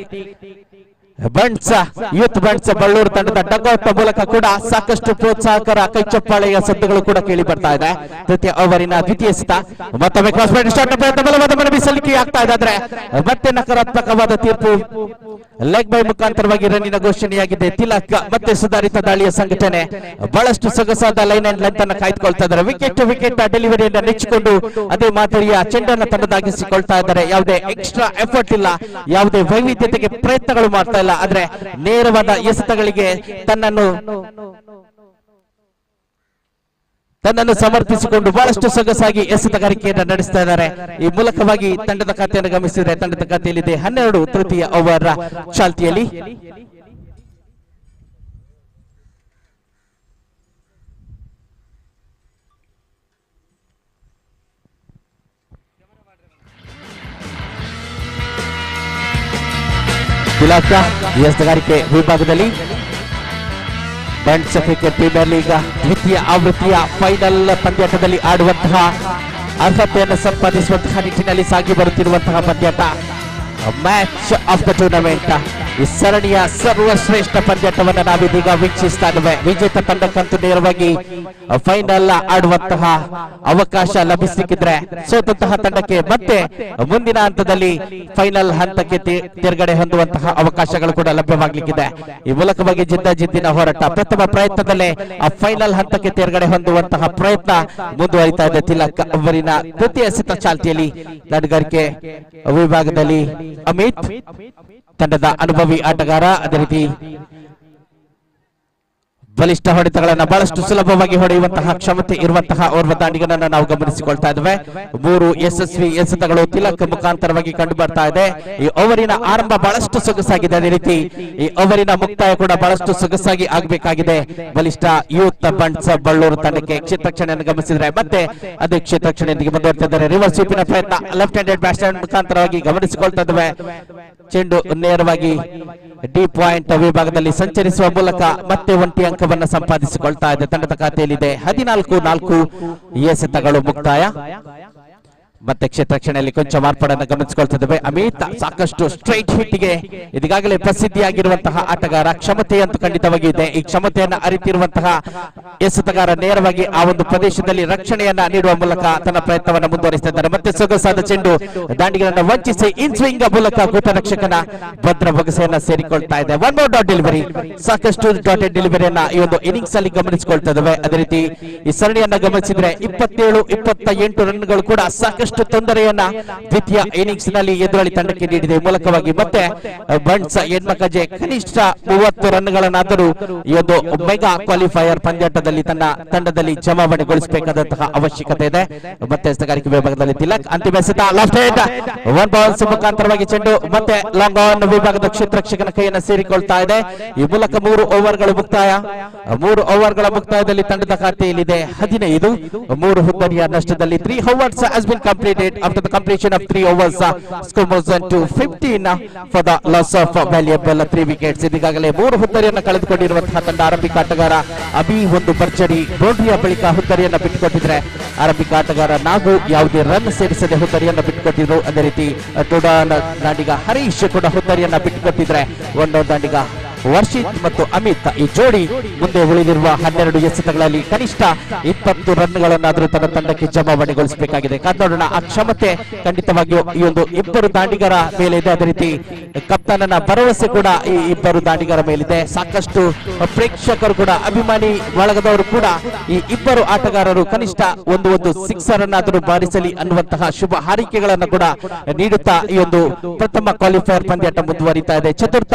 ಬಂಟ್ಸ್ ಯೂತ್ ಬಂಟ್ಸ್ ಬಳ್ಳೂರು ತಂಡದ ಡಗ್ಔಟ್ ಮೂಲಕ ಕೂಡ ಸಾಕಷ್ಟು ಪ್ರೋತ್ಸಾಹಕರ ಕೈಚಪ್ಪಾಳೆಯ ಸದ್ದುಗಳು ಕೂಡ ಕೇಳಿ ಬರ್ತಾ ಇದೆ. ತೃತೀಯ ಓವರಿನ ದ್ವಿತೀಯ ಸಿತ ಮತ್ತೊಮ್ಮೆ ಕ್ರಾಸ್ ಬ್ಯಾಟ್ ಸ್ಟಾರ್ಟ್ ಪ್ರಯತ್ನ ಬಲವಾದ ಮನವಿ ಸಲ್ಲಿಕೆ ಆಗ್ತಾ ಇದೆ. ಆದ್ರೆ ಮತ್ತೆ ನಕಾರಾತ್ಮಕವಾದ ತೀರ್ಪು. ಲೆಗ್ ಬೈ ಮುಖಾಂತರವಾಗಿ ರನ್ನಿನ ಘೋಷಣೆಯಾಗಿದೆ. ತಿಲಕ್ ಮತ್ತೆ ಸುಧಾರಿತ ದಾಳಿಯ ಸಂಘಟನೆ ಬಹಳಷ್ಟು ಸೊಗಸಾದ ಲೈನ್ ಅಂಡ್ ಲೆಂತ್ ಅನ್ನು ಕಾಯ್ದುಕೊಳ್ತಾ ಇದ್ದಾರೆ. ವಿಕೆಟ್ ಡೆಲಿವರಿಯನ್ನು ನೆಚ್ಚಿಕೊಂಡು ಅದೇ ಮಾದರಿಯ ಚೆಂಡನ್ನು ತನ್ನದಾಗಿಸಿಕೊಳ್ತಾ ಇದ್ದಾರೆ. ಯಾವುದೇ ಎಕ್ಸ್ಟ್ರಾ ಎಫರ್ಟ್ ಇಲ್ಲ, ಯಾವುದೇ ವೈವಿಧ್ಯತೆಗೆ ಪ್ರಯತ್ನಗಳು ಮಾಡ್ತಾ ಇಲ್ಲ. ಆದ್ರೆ ನೇರವಾದ ಎಸೆತಗಳಿಗೆ ತನ್ನನ್ನು ಸಮರ್ಪಿಸಿಕೊಂಡು ಬಹಳಷ್ಟು ಸೊಗಸಾಗಿ ಎಸೆತಗಾರಿಕೆಯನ್ನು ನಡೆಸ್ತಾ ಇದ್ದಾರೆ. ಈ ಮೂಲಕವಾಗಿ ತಂಡದ ಖಾತೆಯನ್ನು ಗಮನಿಸಿದರೆ ತಂಡದ ಖಾತೆಯಲ್ಲಿದೆ 12 ತೃತೀಯ ಓವರ್ ಚಾಲ್ತಿಯಲ್ಲಿ. ತಿಲಕ ಎಸೆತಗಾರಿಕೆ ವಿಭಾಗದಲ್ಲಿ ಬಂಟ್ಸ್ ಕ್ರಿಕೆಟ್ ಪ್ರೀಮಿಯರ್ ಲೀಗ್ ದ್ವಿತೀಯ ಆವೃತ್ತಿಯ ಫೈನಲ್ ಪಂದ್ಯಾಟದಲ್ಲಿ ಆಡುವಂತಹ ಅರ್ಹತೆಯನ್ನು ಸಂಪಾದಿಸುವಂತಹ ನಿಟ್ಟಿನಲ್ಲಿ ಸಾಗಿ ಬರುತ್ತಿರುವಂತಹ ಪಂದ್ಯಾಟ, ಮ್ಯಾಚ್ ಆಫ್ ದ ಟೂರ್ನಮೆಂಟ್. ಈ ಸರಣಿಯ ಸರ್ವಶ್ರೇಷ್ಠ ಪಂದ್ಯಾಟವನ್ನು ನಾವಿದೀಗ ವೀಕ್ಷಿಸ್ತಾ ಇದ್ದೇವೆ. ವಿಜೇತ ತಂಡಕ್ಕಂತೂ ನೇರವಾಗಿ ಫೈನಲ್ ಆಡುವಂತಹ ಅವಕಾಶ ಲಭಿಸಲಿಕ್ಕಿದ್ರೆ, ಸೋತಂತಹ ತಂಡಕ್ಕೆ ಮತ್ತೆ ಮುಂದಿನ ಹಂತದಲ್ಲಿ ಫೈನಲ್ ಹಂತಕ್ಕೆ ತೇರ್ಗಡೆ ಹೊಂದುವಂತಹ ಅವಕಾಶಗಳು ಕೂಡ ಲಭ್ಯವಾಗಲಿಕ್ಕಿದೆ. ಈ ಮೂಲಕವಾಗಿ ಜಿದ್ದಿನ ಹೋರಾಟ ಪ್ರಥಮ ಪ್ರಯತ್ನದಲ್ಲೇ ಆ ಫೈನಲ್ ಹಂತಕ್ಕೆ ತೇರ್ಗಡೆ ಹೊಂದುವಂತಹ ಪ್ರಯತ್ನ ಮುಂದುವರಿತಾ ಇದೆ. ತಿಲಕ್ ಅವರಿನ ತೃತೀಯ ಎಸೆತ ಚಾಲ್ತಿಯಲ್ಲಿ ದಾಟಗಾರಿಕೆ ವಿಭಾಗದಲ್ಲಿ ಅಮಿತ್ ತಂಡದ ಅನುಭವಿ ಆಟಗಾರ. ಅದೇ ರೀತಿ ಬಲಿಷ್ಠ ಹೊಡೆತಗಳನ್ನು ಬಹಳಷ್ಟು ಸುಲಭವಾಗಿ ಹೊಡೆಯುವಂತಹ ಕ್ಷಮತೆ ಇರುವಂತಹ ಓರ್ವ ದಾಂಡಿಗನನ್ನು ನಾವು ಗಮನಿಸಿಕೊಳ್ತಾ ಇದ್ದೇವೆ. 3 ಯಶಸ್ವಿ ಎಸೆತಗಳು ತಿಲಕ್ ಮುಖಾಂತರವಾಗಿ ಕಂಡು ಬರ್ತಾ ಇದೆ. ಈ ಓವರಿನ ಆರಂಭ ಬಹಳಷ್ಟು ಸೊಗಸಾಗಿದೆ. ಅದೇ ರೀತಿ ಈ ಓವರಿನ ಮುಕ್ತಾಯ ಕೂಡ ಬಹಳಷ್ಟು ಸೊಗಸಾಗಿ ಆಗಬೇಕಾಗಿದೆ. ಬಲಿಷ್ಠ ಯೂತ್ ಬಂಟ್ಸ್ ಬಳ್ಳೂರು ತಂಡಕ್ಕೆ ಕ್ಷೇತ್ರಕ್ಷಣೆಯನ್ನು ಗಮನಿಸಿದ್ರೆ ಮತ್ತೆ ಅದೇ ಕ್ಷೇತ್ರಕ್ಷಣೆಯೊಂದಿಗೆ ಮುಂದುವರಿತಾ ಇದ್ದಾರೆ. ರಿವರ್ಸ್ ಸ್ವೀಪಿನ ಪ್ರಯತ್ನ ಲೆಫ್ಟ್ ಹ್ಯಾಂಡೆಡ್ ಬ್ಯಾಟ್ಸ್ಮನ್ ಮುಖಾಂತರವಾಗಿ ಗಮನಿಸಿಕೊಳ್ತಾ ಇದ್ದೇವೆ. ಚೆಂಡು ನೇರವಾಗಿ ಡಿ ಪಾಯಿಂಟ್ ವಿಭಾಗದಲ್ಲಿ ಸಂಚರಿಸುವ ಮೂಲಕ ಮತ್ತೆ 1 ಅಂಕವನ್ನು ಸಂಪಾದಿಸಿಕೊಳ್ತಾ ಇದೆ. ತಂಡದ ಖಾತೆಯಲ್ಲಿದೆ 14-4 ಎಸೆತಗಳು ಮುಕ್ತಾಯ. ಮತ್ತೆ ಕ್ಷೇತ್ರಕ್ಷಣೆಯಲ್ಲಿ ಕೊಂಚ ಮಾರ್ಪಾಡನ್ನು ಗಮನಿಸಿಕೊಳ್ತಿದ್ದೇವೆ. ಅಮಿತ್ ಸಾಕಷ್ಟು ಸ್ಟ್ರೈಟ್ ಹಿಟ್ಗೆ ಇದೀಗಾಗಲೇ ಪ್ರಸಿದ್ಧಿಯಾಗಿರುವಂತಹ ಆಟಗಾರ. ಕ್ಷಮತೆಯಂತೂ ಖಂಡಿತವಾಗಿ ಇದೆ. ಈ ಕ್ಷಮತೆಯನ್ನ ಅರಿತಿರುವಂತಹ ಎಸೆತಗಾರ ನೇರವಾಗಿ ಆ ಒಂದು ಪ್ರದೇಶದಲ್ಲಿ ರಕ್ಷಣೆಯನ್ನ ನೀಡುವ ಮೂಲಕ ತನ್ನ ಪ್ರಯತ್ನವನ್ನು ಮುಂದುವರಿಸುತ್ತಿದ್ದಾರೆ. ಮತ್ತೆ ಸೊಗಸಾದ ಚೆಂಡು ದಾಂಡಿಗಳನ್ನು ವಂಚಿಸಿ ಇನ್ ಸ್ವಿಂಗ್ ಮೂಲಕ ಕೂಟರಕ್ಷಕನ ಭದ್ರ ಬೊಗಸೆಯನ್ನ ಸೇರಿಕೊಳ್ತಾ ಇದೆ. 1 more ಡಾಟ್ ಡೆಲಿವರಿ. ಸಾಕಷ್ಟು ಡಾಟೆಡ್ ಡೆಲಿವರಿಯನ್ನ ಈ ಒಂದು ಇನ್ನಿಂಗ್ಸ್ ಅಲ್ಲಿ ಗಮನಿಸಿಕೊಳ್ತಾ ಇದ್ದೇವೆ. ಅದೇ ರೀತಿ ಈ ಸರಣಿಯನ್ನ ಗಮನಿಸಿದ್ರೆ 27-28 ರನ್ಗಳು ಕೂಡ ಸಾಕಷ್ಟು ತೊಂದರೆಯನ್ನ ದ್ವಿತೀಯ ಇನ್ನಿಂಗ್ಸ್ ನಲ್ಲಿ ಎದುರಾಳಿ ತಂಡಕ್ಕೆ ನೀಡಿದೆ. ಮೂಲಕವಾಗಿ ಮತ್ತೆ ಬಂಟ್ಸ್ ಹೆಣ್ಮಕ್ಕಜೆ ಕನಿಷ್ಠ 30 ರನ್ಗಳನ್ನಾದರೂ ಈ ಒಂದು ಮೆಗಾ ಕ್ವಾಲಿಫೈಯರ್ ಪಂದ್ಯಾಟದಲ್ಲಿ ತನ್ನ ತಂಡದಲ್ಲಿ ಜಮಾವಣೆಗೊಳಿಸಬೇಕಾದಂತಹ ಅವಶ್ಯಕತೆ ಇದೆ. ಮತ್ತೆ ಎಸೆತಗಾರಿಕೆ ವಿಭಾಗದಲ್ಲಿ ತಿಲಕ್ ಅಂತಿಮ ಎಸೆತ ಲೆಫ್ಟ್ ಹ್ಯಾಂಡ್ 1 ಬೌನ್ಸ್ ಮುಖಾಂತರವಾಗಿ ಚೆಂಡು ಮತ್ತೆ ಲಾಂಗ್ ಆನ್ ವಿಭಾಗದ ಕ್ಷೇತ್ರಕ್ಷಕನ ಕೈಯನ್ನು ಸೇರಿಕೊಳ್ತಾ ಇದೆ. ಈ ಮೂಲಕ 3 ಓವರ್ಗಳು ಮುಕ್ತಾಯ. 3 ಓವರ್ಗಳ ಮುಕ್ತಾಯದಲ್ಲಿ ತಂಡದ ಖಾತೆಯಲ್ಲಿದೆ 15. 3 ಹುದ್ದರಿಯ ನಷ್ಟದಲ್ಲಿ 3 overs has been completed. After the completion of 3 overs, score moves on to 15 for the loss of valuable 3 wickets. ಇದೀಗಾಗಲೇ 3 ಹುದ್ದರಿಯನ್ನು ಕಳೆದುಕೊಂಡಿರುವಂತಹ ತಂಡ ಆರಂಭಿಕ ಆಟಗಾರ ಅಭಿ ಒಂದು ಭರ್ಜರಿ ಬೌಂಡ್ರಿಯ ಬಳಿಕ ಹುದ್ದರಿಯನ್ನು ಬಿಟ್ಟುಕೊಟ್ಟಿದ್ರೆ, ಆರಂಭಿಕ ಆಟಗಾರ ನಾಗು ಯಾವುದೇ ರನ್ ಸೇರಿಸದೆ ಹುದ್ದರಿಯನ್ನು ಬಿಟ್ಟುಕೊಟ್ಟಿದ್ರು. ಅದೇ ರೀತಿ ಟೋಡಾನ್ ದಾಂಡಿಗ ಹರೀಶ್ ಕೂಡ ಹುದ್ದರಿಯನ್ನು ಬಿಟ್ಟುಕೊಟ್ಟಿದ್ರೆ, ಒಂದೊಂದು ದಾಂಡಿಗ ವರ್ಷಿತ್ ಮತ್ತು ಅಮಿತ್ ಈ ಜೋಡಿ ಮುಂದೆ ಉಳಿದಿರುವ 12 ಎಸೆತಗಳಲ್ಲಿ ಕನಿಷ್ಠ 20 ರನ್ಗಳನ್ನಾದರೂ ತನ್ನ ತಂಡಕ್ಕೆ ಜಮಾವಣೆಗೊಳಿಸಬೇಕಾಗಿದೆ. ಕಾದ್ನೋಡೋಣ. ಆ ಕ್ಷಮತೆ ಖಂಡಿತವಾಗಿಯೂ ಈ ಒಂದು 2 ದಾಂಡಿಗರ ಮೇಲಿದೆ. ಅದೇ ರೀತಿ ಕಪ್ತಾನನ ಭರವಸೆ ಕೂಡ ಈ 2 ದಾಂಡಿಗರ ಮೇಲಿದೆ. ಸಾಕಷ್ಟು ಪ್ರೇಕ್ಷಕರು ಕೂಡ ಅಭಿಮಾನಿ ಬಳಗದವರು ಕೂಡ ಈ 2 ಆಟಗಾರರು ಕನಿಷ್ಠ ಒಂದು ಸಿಕ್ಸರ್ ಅನ್ನಾದರೂ ಬಾರಿಸಲಿ ಅನ್ನುವಂತಹ ಶುಭ ಹಾರೈಕೆಗಳನ್ನು ಕೂಡ ನೀಡುತ್ತಾ ಈ ಒಂದು ಪ್ರಥಮ ಕ್ವಾಲಿಫೈಯರ್ ಪಂದ್ಯಾಟ ಮುಂದುವರಿತಾ ಇದೆ. ಚತುರ್ಥ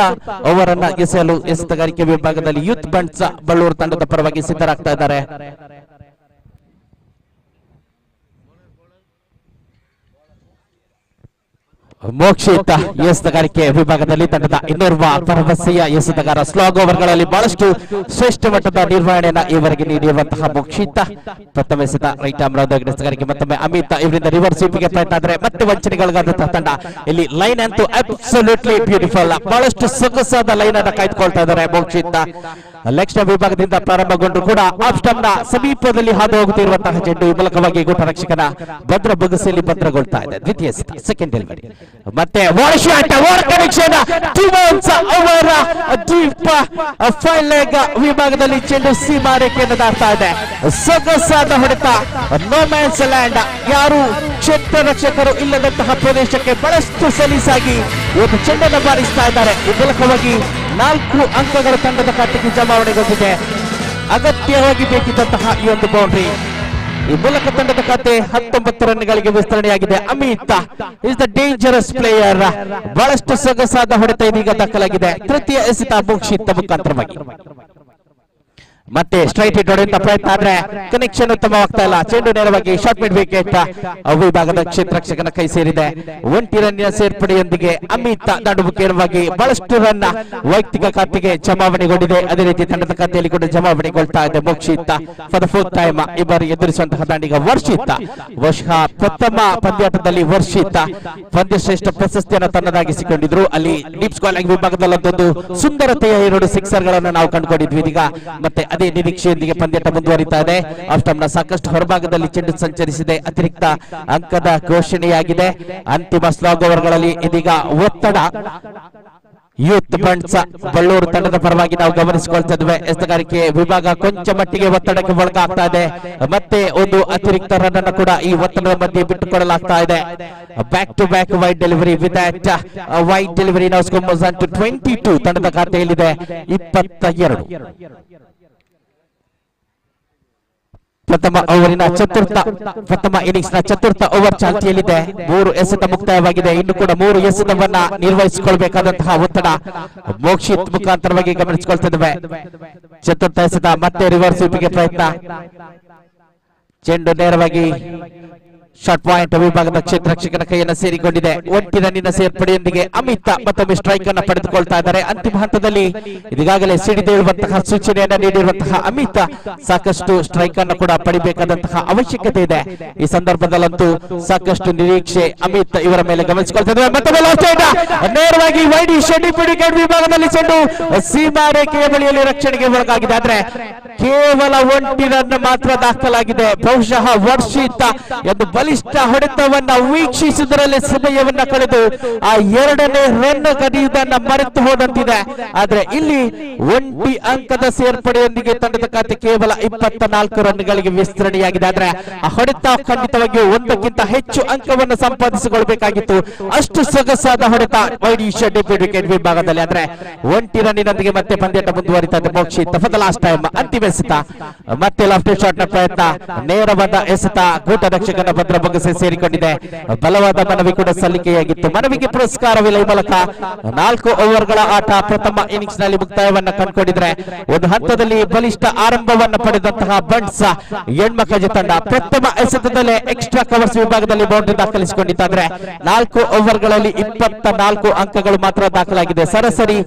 ಓವರ್ ಅನ್ನ ಎಸೆತಗಾರಿಕೆ ವಿಭಾಗದಲ್ಲಿ ಯೂತ್ ಬಂಟ್ಸ್ ಬಳ್ಳೂರು ತಂಡದ ಪರವಾಗಿ ಸಿದ್ಧರಾಗ್ತಾ ಇದ್ದಾರೆ. ಮೋಕ್ಷಿತ್ ಎಸೆತಗಾರಿಕೆ ವಿಭಾಗದಲ್ಲಿ ತಂಡದ ಇನ್ನೋರ್ವ ಭರವಸೆಯ ಎಸೆತಗಾರ. ಸ್ಲಾಗ್ ಓವರ್ಗಳಲ್ಲಿ ಬಹಳಷ್ಟು ಶ್ರೇಷ್ಠ ಮಟ್ಟದ ನಿರ್ವಹಣೆಯನ್ನು ಈವರೆಗೆ ನೀಡಿರುವಂತಹ ಮೋಕ್ಷಿತ್ ಪ್ರಥಮ ಎಸೆತ ರೈಟ್ ಆರ್ಮ್ ಎಸೆತಗಾರಿಕೆ. ಮತ್ತೊಮ್ಮೆ ಅಮಿತ್ ಇವರಿಂದ ರಿವರ್ಸ್ ಸ್ವೀಪಿಗೆ ಪ್ರಯತ್ನ ಆದರೆ ಮತ್ತೆ ವಂಚನೆಗೊಳಗಾದಂತಹ ತಂಡ. ಇಲ್ಲಿ ಲೈನ್ ಅಂತೂ ಅಬ್ಸಲ್ಯೂಟ್ಲಿ ಬ್ಯೂಟಿಫುಲ್. ಬಹಳಷ್ಟು ಸೊಗಸಾದ ಲೈನ್ ಅನ್ನು ಕಾಯ್ದುಕೊಳ್ತಾ ಇದ್ದಾರೆ ಮೋಕ್ಷಿತ್. ಲೆಗ್ ಸ್ಟಂಪ್ ವಿಭಾಗದಿಂದ ಪ್ರಾರಂಭಗೊಂಡು ಕೂಡ ಆಫ್ ಸ್ಟಂಪ್ ನ ಸಮೀಪದಲ್ಲಿ ಹಾದು ಹೋಗುತ್ತಿರುವಂತಹ ಚೆಂಡು ಈ ಮೂಲಕವಾಗಿ ಕೂಟ ರಕ್ಷಕನ ಭದ್ರ ಬೊಗಸೆಯಲ್ಲಿ ಭದ್ರಗೊಳ್ತಾ ಇದೆ. ದ್ವಿತೀಯ ಎಸೆತ ಸೆಕೆಂಡ್ ಡೆಲಿವರಿ. ಮತ್ತೆ ವಾರ್ಶಾಟ್ ಓವರ್ ಕನೆಕ್ಷನ್ ಅವರ ದೀಪ ಫೈಲ್ ಲೆಗ್ ವಿಭಾಗದಲ್ಲಿ ಚೆಂಡು ಸೀಮಾರೇಖೆಯನ್ನು ದಾಟ್ತಾ ಇದೆ. ಸೊಗಸಾದ ಹೊಡೆತ, ನೋ ಮ್ಯಾನ್ಸ್ ಲ್ಯಾಂಡ್, ಯಾರು ಕ್ಷೇತ್ರ ರಕ್ಷಕರು ಇಲ್ಲದಂತಹ ಪ್ರದೇಶಕ್ಕೆ ಬಹಳಷ್ಟು ಸಲೀಸಾಗಿ ಇವತ್ತು ಚೆಂಡನ್ನು ಬಾರಿಸ್ತಾ ಇದ್ದಾರೆ. ಈ ಮೂಲಕವಾಗಿ 4 ಅಂಕಗಳ ತಂಡದ ಖಾತೆಗೆ ಜಮಾವಣೆಗೊಂಡಿದೆ. ಅಗತ್ಯವಾಗಿ ಬೇಕಿದ್ದಂತಹ ಈ ಒಂದು ಬೌಂಡ್ರಿ. ಈ ಮೂಲಕ ತಂಡದ ಖಾತೆ 19 ರನ್ಗಳಿಗೆ ವಿಸ್ತರಣೆಯಾಗಿದೆ. Amit is the dangerous player. ಬಹಳಷ್ಟು ಸೊಗಸಾದ ಹೊಡೆತ ಇದೀಗ ದಾಖಲಾಗಿದೆ. ತೃತೀಯ ಎಸೆತ ಮೋಕ್ಷಿತ್ ಮುಖಾಂತರವಾಗಿ ಮತ್ತೆ ಸ್ಟ್ರೈಟ್ ಹಿಟ್ ಹೊಡೆಯುವಂತ ಪ್ರಯತ್ನ, ಆದ್ರೆ ಕನೆಕ್ಷನ್ ಉತ್ತಮವಾಗ್ತಾ ಇಲ್ಲ. ಚೆಂಡು ನೇರವಾಗಿ ಶಾರ್ಟ್ ಮಿಡ್ ವಿಕೆಟ್ ವಿಭಾಗದ ಕ್ಷೇತ್ರರಕ್ಷಕನ ಕೈ ಸೇರಿದೆ. 1 ರನ್ನಿನ ಸೇರ್ಪಡೆಯೊಂದಿಗೆ ಅಮಿತ್ ದಾಂಡುಮುಖೇನವಾಗಿ ಬಹಳಷ್ಟು ರನ್ ವೈಯಕ್ತಿಕ ಖಾತೆಗೆ ಜಮಾವಣೆಗೊಂಡಿದೆ. ಅದೇ ರೀತಿ ತಂಡದ ಖಾತೆಯಲ್ಲಿ ಕೂಡ ಜಮಾವಣೆಗೊಳ್ತಾ ಇದೆ. Mokshit for the 4th time ಈ ಬಾರಿ ಎದುರಿಸುವಂತಹ ದಾಂಡಿಗ ವರ್ಷಿತ್. ಬಹುಶಃ ಪ್ರಥಮ ಪಂದ್ಯಾಟದಲ್ಲಿ ವರ್ಷಿತ್ ಪಂದ್ಯ ಶ್ರೇಷ್ಠ ಪ್ರಶಸ್ತಿಯನ್ನು ತನ್ನದಾಗಿಸಿಕೊಂಡಿದ್ರು. ಅಲ್ಲಿ ಡೀಪ್ ಸ್ಕ್ವಾಲಿಂಗ್ ವಿಭಾಗದಲ್ಲೊಂದು ಸುಂದರತೆಯ 2 ಸಿಕ್ಸರ್ ಗಳನ್ನು ನಾವು ಕಂಡುಕೊಂಡಿದ್ವಿ. ಇದೀಗ ಮತ್ತೆ ಅದೇ ನಿರೀಕ್ಷೆಯೊಂದಿಗೆ ಪಂದ್ಯಾಟ ಮುಂದುವರಿತಾ ಇದೆ. ಆಫ್ ಟೈಮ್ ನ ಸಾಕಷ್ಟು ಹೊರಭಾಗದಲ್ಲಿ ಚೆಂಡು ಸಂಚರಿಸಿದೆ. ಅತಿರಿಕ್ತ ಅಂಕದ ಘೋಷಣೆಯಾಗಿದೆ. ಅಂತಿಮ ಸ್ಲಾಗ್ ಓವರ್ಗಳಲ್ಲಿ ಇದೀಗ ಒತ್ತಡ ಯೂತ್ ಬಂಟ್ಸ್ ಬಳ್ಳೂರು ತಂಡದ ಪರವಾಗಿ ನಾವು ಗಮನಿಸಿಕೊಳ್ತಾ ಇದ್ದೇವೆ. ಎಸೆತಗಾರಿಕೆ ವಿಭಾಗ ಕೊಂಚ ಮಟ್ಟಿಗೆ ಒತ್ತಡಕ್ಕೆ ಒಳಗಾಗ್ತಾ ಇದೆ. ಮತ್ತೆ ಒಂದು ಅತಿರಿಕ್ತ ರನ್ ಅನ್ನು ಕೂಡ ಈ ಒತ್ತಡದ ಮಧ್ಯೆ ಬಿಟ್ಟುಕೊಡಲಾಗ್ತಾ ಇದೆ. Back to back wide delivery with wide delivery now score moves on to 22. ತಂಡದ ಖಾತೆಯಲ್ಲಿದೆ 22. ಪ್ರಥಮ ಇನ್ನಿಂಗ್ಸ್ ನ ಚತುರ್ಥ ಓವರ್ ಚಾಲ್ತಿಯಲ್ಲಿದೆ. 3 ಎಸೆತ ಮುಕ್ತಾಯವಾಗಿದೆ. ಇನ್ನು ಕೂಡ 3 ಎಸೆತವನ್ನ ನಿರ್ವಹಿಸಿಕೊಳ್ಬೇಕಾದಂತಹ ಒತ್ತಡ ಮೋಕ್ಷಿತ್ ಮುಖಾಂತರವಾಗಿ ಗಮನಿಸಿಕೊಳ್ತಾ ಇದ್ದೇವೆ. ಚತುರ್ಥ ಎಸೆತ ಮತ್ತೆ ರಿವರ್ಸ್ ಸ್ವೀಪಿಗೆ ಪ್ರಯತ್ನ. ಚೆಂಡು ನೇರವಾಗಿ ಶಾರ್ಟ್ ಪಾಯಿಂಟ್ ವಿಭಾಗದ ಕ್ಷೇತ್ರರಕ್ಷಕನ ಕೈಯನ್ನು ಸೇರಿಕೊಂಡಿದೆ. 1 ರನ್ನಿನ ಸೇರ್ಪಡೆಯೊಂದಿಗೆ ಅಮಿತ್ ಮತ್ತೊಮ್ಮೆ ಸ್ಟ್ರೈಕ್ ಅನ್ನು ಪಡೆದುಕೊಳ್ತಾ ಇದ್ದಾರೆ. ಅಂತಿಮ ಹಂತದಲ್ಲಿ ಇದೀಗಾಗಲೇ ಸಿಡಿದೇಳುವಂತಹ ಸೂಚನೆಯನ್ನು ನೀಡಿರುವಂತಹ ಅಮಿತ್ ಸಾಕಷ್ಟು ಸ್ಟ್ರೈಕ್ ಅನ್ನು ಕೂಡ ಪಡಿಬೇಕಾದಂತಹ ಅವಶ್ಯಕತೆ ಇದೆ. ಈ ಸಂದರ್ಭದಲ್ಲಂತೂ ಸಾಕಷ್ಟು ನಿರೀಕ್ಷೆ ಅಮಿತ್ ಇವರ ಮೇಲೆ ಗಮನಿಸಿಕೊಳ್ತಾ ಇದ್ದಾರೆ. ಮತ್ತೊಮ್ಮೆ ನೇರವಾಗಿ ವೈಡ್ ವಿಕೆಟ್ ವಿಭಾಗದಲ್ಲಿ ಚೆಂಡು ಸೀಮಾ ರೇಖೆಯ ಬಳಿಯಲ್ಲಿ ರಕ್ಷಣೆಗೆ ಒಳಗಾಗಿದೆ. ಆದ್ರೆ ಕೇವಲ 1 ರನ್ ಮಾತ್ರ ದಾಖಲಾಗಿದೆ. ಬಹುಶಃ ವರ್ಷಿತ್ ಎಂದು ಬಲಿಷ್ಠ ಹೊಡೆತವನ್ನ ವೀಕ್ಷಿಸುವುದರಲ್ಲಿ ಸಮಯವನ್ನ ಕಳೆದು ಆ 2ನೇ ರನ್ ಕದಿಯುವುದನ್ನ ಮರೆತು ಹೋದಂತಿದೆ. ಆದ್ರೆ ಇಲ್ಲಿ 1 ಅಂಕದ ಸೇರ್ಪಡೆಯೊಂದಿಗೆ ತಂಡದ ಖಾತೆ ಕೇವಲ 24 ರನ್ಗಳಿಗೆ ವಿಸ್ತರಣೆಯಾಗಿದೆ. ಆದ್ರೆ ಆ ಹೊಡೆತ ಖಂಡಿತವಾಗಿಯೂ 1ಕ್ಕಿಂತ ಹೆಚ್ಚು ಅಂಕವನ್ನು ಸಂಪಾದಿಸಿಕೊಳ್ಳಬೇಕಾಗಿತ್ತು. ಅಷ್ಟು ಸೊಗಸಾದ ಹೊಡೆತ ವೈಡ್ ಡೆಬ್ಯೂಟ್ ವಿಕೆಟ್ ವಿಭಾಗದಲ್ಲಿ. ಆದ್ರೆ 1 ರನ್ನಿನೊಂದಿಗೆ ಮತ್ತೆ ಪಂದ್ಯಾಟ ಮುಂದುವರಿತಾ ಇದೆ. Mokshit for the last time ಅಂತಿಮ ಎಸೆತ. ಮತ್ತೆ ಲೆಫ್ಟ್ ಶಾಟ್ ನ ಪ್ರಯತ್ನ, ನೇರವಾದ ಎಸೆತ ಕೂಟ ರಕ್ಷಕನ ಭದ್ರ ಬೊಗಸೆ ಸೇರಿಕೊಂಡಿದೆ. ಬಲವಾದ ಮನವಿ ಕೂಡ ಸಲ್ಲಿಕೆಯಾಗಿತ್ತು. ಮನವಿಗೆ ಪುರಸ್ಕಾರವಿಲ್ಲ. ಈ ಮೂಲಕ 4 ಓವರ್ಗಳ ಆಟ ಪ್ರಥಮ ಇನ್ನಿಂಗ್ಸ್ ನಲ್ಲಿ ಮುಕ್ತಾಯವನ್ನ ಕಂಡುಕೊಂಡಿದ್ರೆ ಒಂದು ಹಂತದಲ್ಲಿ ಬಲಿಷ್ಠ ಆರಂಭವನ್ನು ಪಡೆದಂತಹ ಬಂಟ್ಸ್ ಹೆಣ್ಮಕ್ಕಳ ತಂಡ ಪ್ರಥಮ ಎಸೆತದಲ್ಲೇ ಎಕ್ಸ್ಟ್ರಾ ಕವರ್ಸ್ ವಿಭಾಗದಲ್ಲಿ ಬೌಂಡ್ರಿ ದಾಖಲಿಸಿಕೊಂಡಿದ್ದಾದ್ರೆ 4 ಓವರ್ಗಳಲ್ಲಿ 24 ಅಂಕಗಳು ಮಾತ್ರ ದಾಖಲಾಗಿದೆ. ಸರಾಸರಿ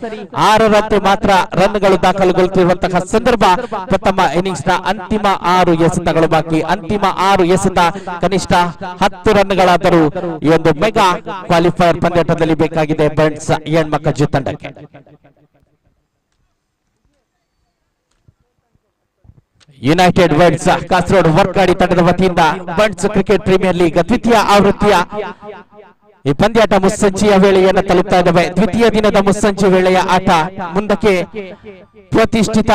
6ರಂತೆ ಮಾತ್ರ ರನ್ಗಳು ದಾಖಲುಗೊಳ್ಳುತ್ತಿರುವಂತಹ ಸಂದರ್ಭ. ಪ್ರಥಮ ಇನ್ನಿಂಗ್ಸ್ ನ ಅಂತಿಮ 6 ಎಸೆತಗಳು ಬಾಕಿ. ಅಂತಿಮ 6 ಎಸೆತ ಕನಿಷ್ಠ 10 ರನ್ಗಳಾದರೂ ಈ ಒಂದು ಮೆಗಾ ಕ್ವಾಲಿಫೈಯರ್ ಪಂದ್ಯಾಟದಲ್ಲಿ ಬೇಕಾಗಿದೆ ಬಂಟ್ಸ್ ಹೆಣ್ಮಕ್ಕಳ ತಂಡಕ್ಕೆ. ಯುನೈಟೆಡ್ ವರ್ಡ್ಸ್ ಕಾಸರಗೋಡು ವರ್ಕಾಡಿ ತಂಡದ ವತಿಯಿಂದ ಬಂಟ್ಸ್ ಕ್ರಿಕೆಟ್ ಪ್ರೀಮಿಯರ್ ಲೀಗ್ ದ್ವಿತೀಯ ಆವೃತ್ತಿಯ ಈ ಪಂದ್ಯಾಟ ಮುಸ್ಸಂಜೆಯ ವೇಳೆಯನ್ನು ತಲುಪ್ತಾ ಇದ್ದಾವೆ. ದ್ವಿತೀಯ ದಿನದ ಮುಸ್ಸಂಜೆ ವೇಳೆಯ ಆಟ ಮುಂದಕ್ಕೆ ಪ್ರತಿಷ್ಠಿತ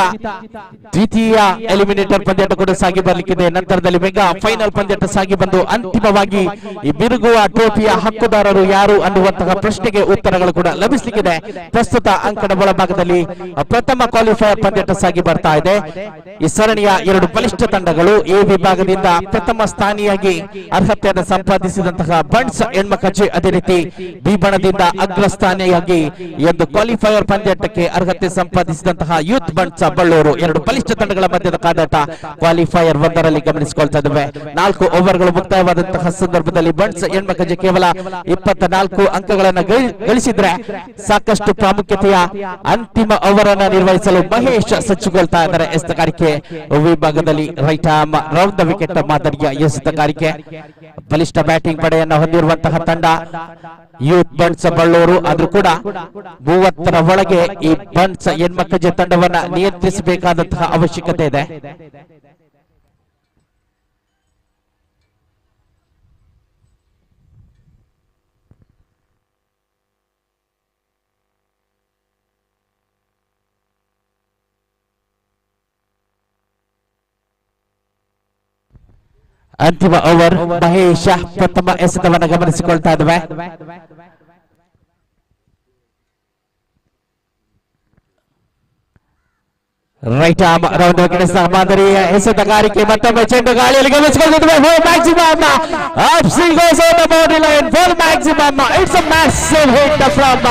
ದ್ವಿತೀಯ ಎಲಿಮಿನೇಟರ್ ಪಂದ್ಯಾಟ ಕೂಡ ಸಾಗಿ ಬರಲಿಕ್ಕಿದೆ. ನಂತರದಲ್ಲಿ ಮೆಗಾ ಫೈನಲ್ ಪಂದ್ಯಾಟ ಸಾಗಿ ಬಂದು ಅಂತಿಮವಾಗಿ ಈ ಬಿರುಗುವ ಟ್ರೋಫಿಯ ಹಕ್ಕುದಾರರು ಯಾರು ಅನ್ನುವಂತಹ ಪ್ರಶ್ನೆಗೆ ಉತ್ತರಗಳು ಕೂಡ ಲಭಿಸಲಿಕ್ಕಿದೆ. ಪ್ರಸ್ತುತ ಅಂಕಣ ಒಳಭಾಗದಲ್ಲಿ ಪ್ರಥಮ ಕ್ವಾಲಿಫೈಯರ್ ಪಂದ್ಯಾಟ ಸಾಗಿ ಬರ್ತಾ ಇದೆ. ಈ ಸರಣಿಯ 2 ಬಲಿಷ್ಠ ತಂಡಗಳು ಎ ವಿಭಾಗದಿಂದ ಪ್ರಥಮ ಸ್ಥಾನಿಯಾಗಿ ಅರ್ಹತೆಯನ್ನು ಸಂಪಾದಿಸಿದಂತಹ ಬಂಟ್ಸ್ ಹೆಣ್ಮಕ್ಕಳು, ಅದೇ ರೀತಿ ಬಿ ಬಣದಿಂದ ಅಗ್ರಸ್ಥಾನಿಯಾಗಿ ಈ ಒಂದು ಕ್ವಾಲಿಫೈಯರ್ ಪಂದ್ಯಾಟಕ್ಕೆ ಅರ್ಹತೆ ಸಂಪಾದಿಸಿದಂತಹ ಯೂತ್ ಬಂಟ್ಸ್ ಬಳ್ಳೂರು. 2 ಬಲಿಷ್ಠ ತಂಡಗಳ ಮಧ್ಯದ ಕಾದಾಟ ಕ್ವಾಲಿಫೈಯರ್ 1ರಲ್ಲಿ ಗಮನಿಸಿಕೊಳ್ತಾ ಇದ್ದೇವೆ. 4 ಓವರ್ಗಳು ಮುಕ್ತಾಯವಾದಂತಹ ಸಂದರ್ಭದಲ್ಲಿ ಬಂಟ್ಸ್ ಹೆಣ್ಮಕ್ಕಳು ಕೇವಲ 24 ಅಂಕಗಳನ್ನು ಗಳಿಸಿದ್ರೆ ಸಾಕಷ್ಟು ಪ್ರಾಮುಖ್ಯತೆಯ ಅಂತಿಮ ಓವರ್ ಅನ್ನು ನಿರ್ವಹಿಸಲು ಮಹೇಶ್ ಸಜ್ಜುಗೊಳ್ತಾ ಇದ್ದಾರೆ. ಎಸೆತಗಾರಿಕೆ ವಿಭಾಗದಲ್ಲಿ right arm round the wicket ಮಾದರಿಯ ಎಸೆತಗಾರಿಕೆ. ಬಲಿಷ್ಠ ಬ್ಯಾಟಿಂಗ್ ಪಡೆಯನ್ನು ಹೊಂದಿರುವಂತಹ ತಂಡ ಯೂತ್ ಬಂಟ್ಸ್ ಬಳ್ಳೂರು. ಆದ್ರೂ ಕೂಡ 30ರ ಒಳಗೆ ಈ ಬಂಟ್ಸ್ ಹೆಣ್ಮಕ್ಕಳ ತಂಡವನ್ನ ನಿಯಂತ್ರಿಸಬೇಕಾದಂತಹ ಅವಶ್ಯಕತೆ ಇದೆ. ಅಂತಿಮ ಓವರ್ ಮಹೇಶ ಪ್ರಥಮ ಎಸೆತವನ್ನು ಗಮನಿಸಿಕೊಳ್ತಾ ಇದ್ದೇವೆ. ರೈಟ್ ಆರ್ಮ್ ರೌಂಡ್ ಗಿಡಿಸಿದ ಮಾದರಿಯ ಎಸೆತಗಾರಿಕೆ ಮತ್ತೊಮ್ಮೆ ಚೆಂಡು ಗಾಳಿಯಲ್ಲಿ ಗಮನಿಸಿಕೊಂಡಿದ್ದೇವೆ. ಮ್ಯಾಕ್ಸಿಮಮ್ ಅಪ್ಸಿಂಗ್ goes on the boundary line for maximum. It's a massive hit from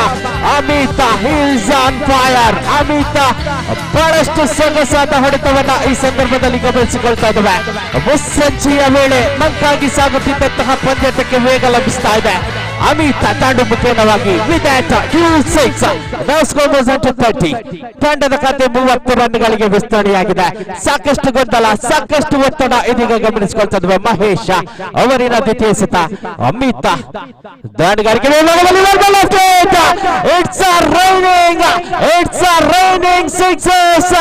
Amit. He is on fire. Amit ಬಹಳಷ್ಟು ಸೊಗಸಾದ ಹೊಡೆತವನ್ನ ಈ ಸಂದರ್ಭದಲ್ಲಿ ಗಮನಿಸಿಕೊಳ್ತಾ ಇದ್ದೇವೆ. ಮುಸ್ಸಂಜೆಯ ವೇಳೆ ಮಂಕಾಗಿ ಸಾಗುತ್ತಿದ್ದಂತಹ ಪಂದ್ಯಾಟಕ್ಕೆ ವೇಗ ಲಭಿಸ್ತಾ ಇದೆ. ಅಮಿತ್ ತಾಂಡು ಮುಖೇನವಾಗಿ with that huge six. Now score was at 30. ತಂಡದ ಖಾತೆ 30 ರನ್ಗಳಿಗೆ ವಿಸ್ತರಣೆಯಾಗಿದೆ. ಸಾಕಷ್ಟು ಗೊಂದಲ, ಸಾಕಷ್ಟು ಒತ್ತಡ ಇದೀಗ ಗಮನಿಸಿಕೊಳ್ತಾ ಇದ್ದೇವೆ. ಮಹೇಶ ಅವರಿನ ದ್ವಿತೀಯ ಎಸೆತ. ಅಮಿತ್ ದಾಂಡುಗಾರಿಕೆ it's a raining sixes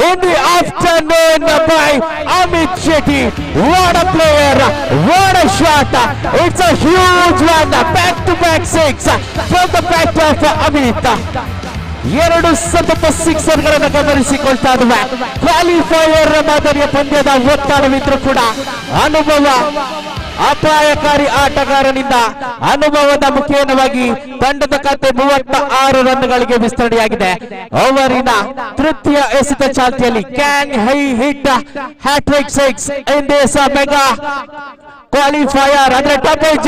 in the afternoon by Amit Shetty. What a player, what a shot. It's a huge one. Back to back six from the bat of Amit. ಎರಡು ಸತತ ಸಿಕ್ಸರ್ ಗಳನ್ನು ಗಮನಿಸಿಕೊಳ್ತಾ ಇದ್ದೇವೆ. ಕ್ವಾಲಿಫೈಯರ್ ಮಾದರಿಯ ಪಂದ್ಯದ ಒತ್ತಡವಿದ್ರೂ ಕೂಡ ಅನುಭವ, ಅಪಾಯಕಾರಿ ಆಟಗಾರನಿಂದ ಅನುಭವದ ಮುಖೇನವಾಗಿ ತಂಡದ ಖಾತೆ 36 ರನ್ಗಳಿಗೆ ವಿಸ್ತರಣೆಯಾಗಿದೆ. ಓವರಿನ ತೃತೀಯ ಎಸೆತ ಚಾಲ್ತಿಯಲ್ಲಿ can he hit hattrick six in this mega qualifier ಅಂದ್ರೆ ಟಾಪ್ ಏಜ್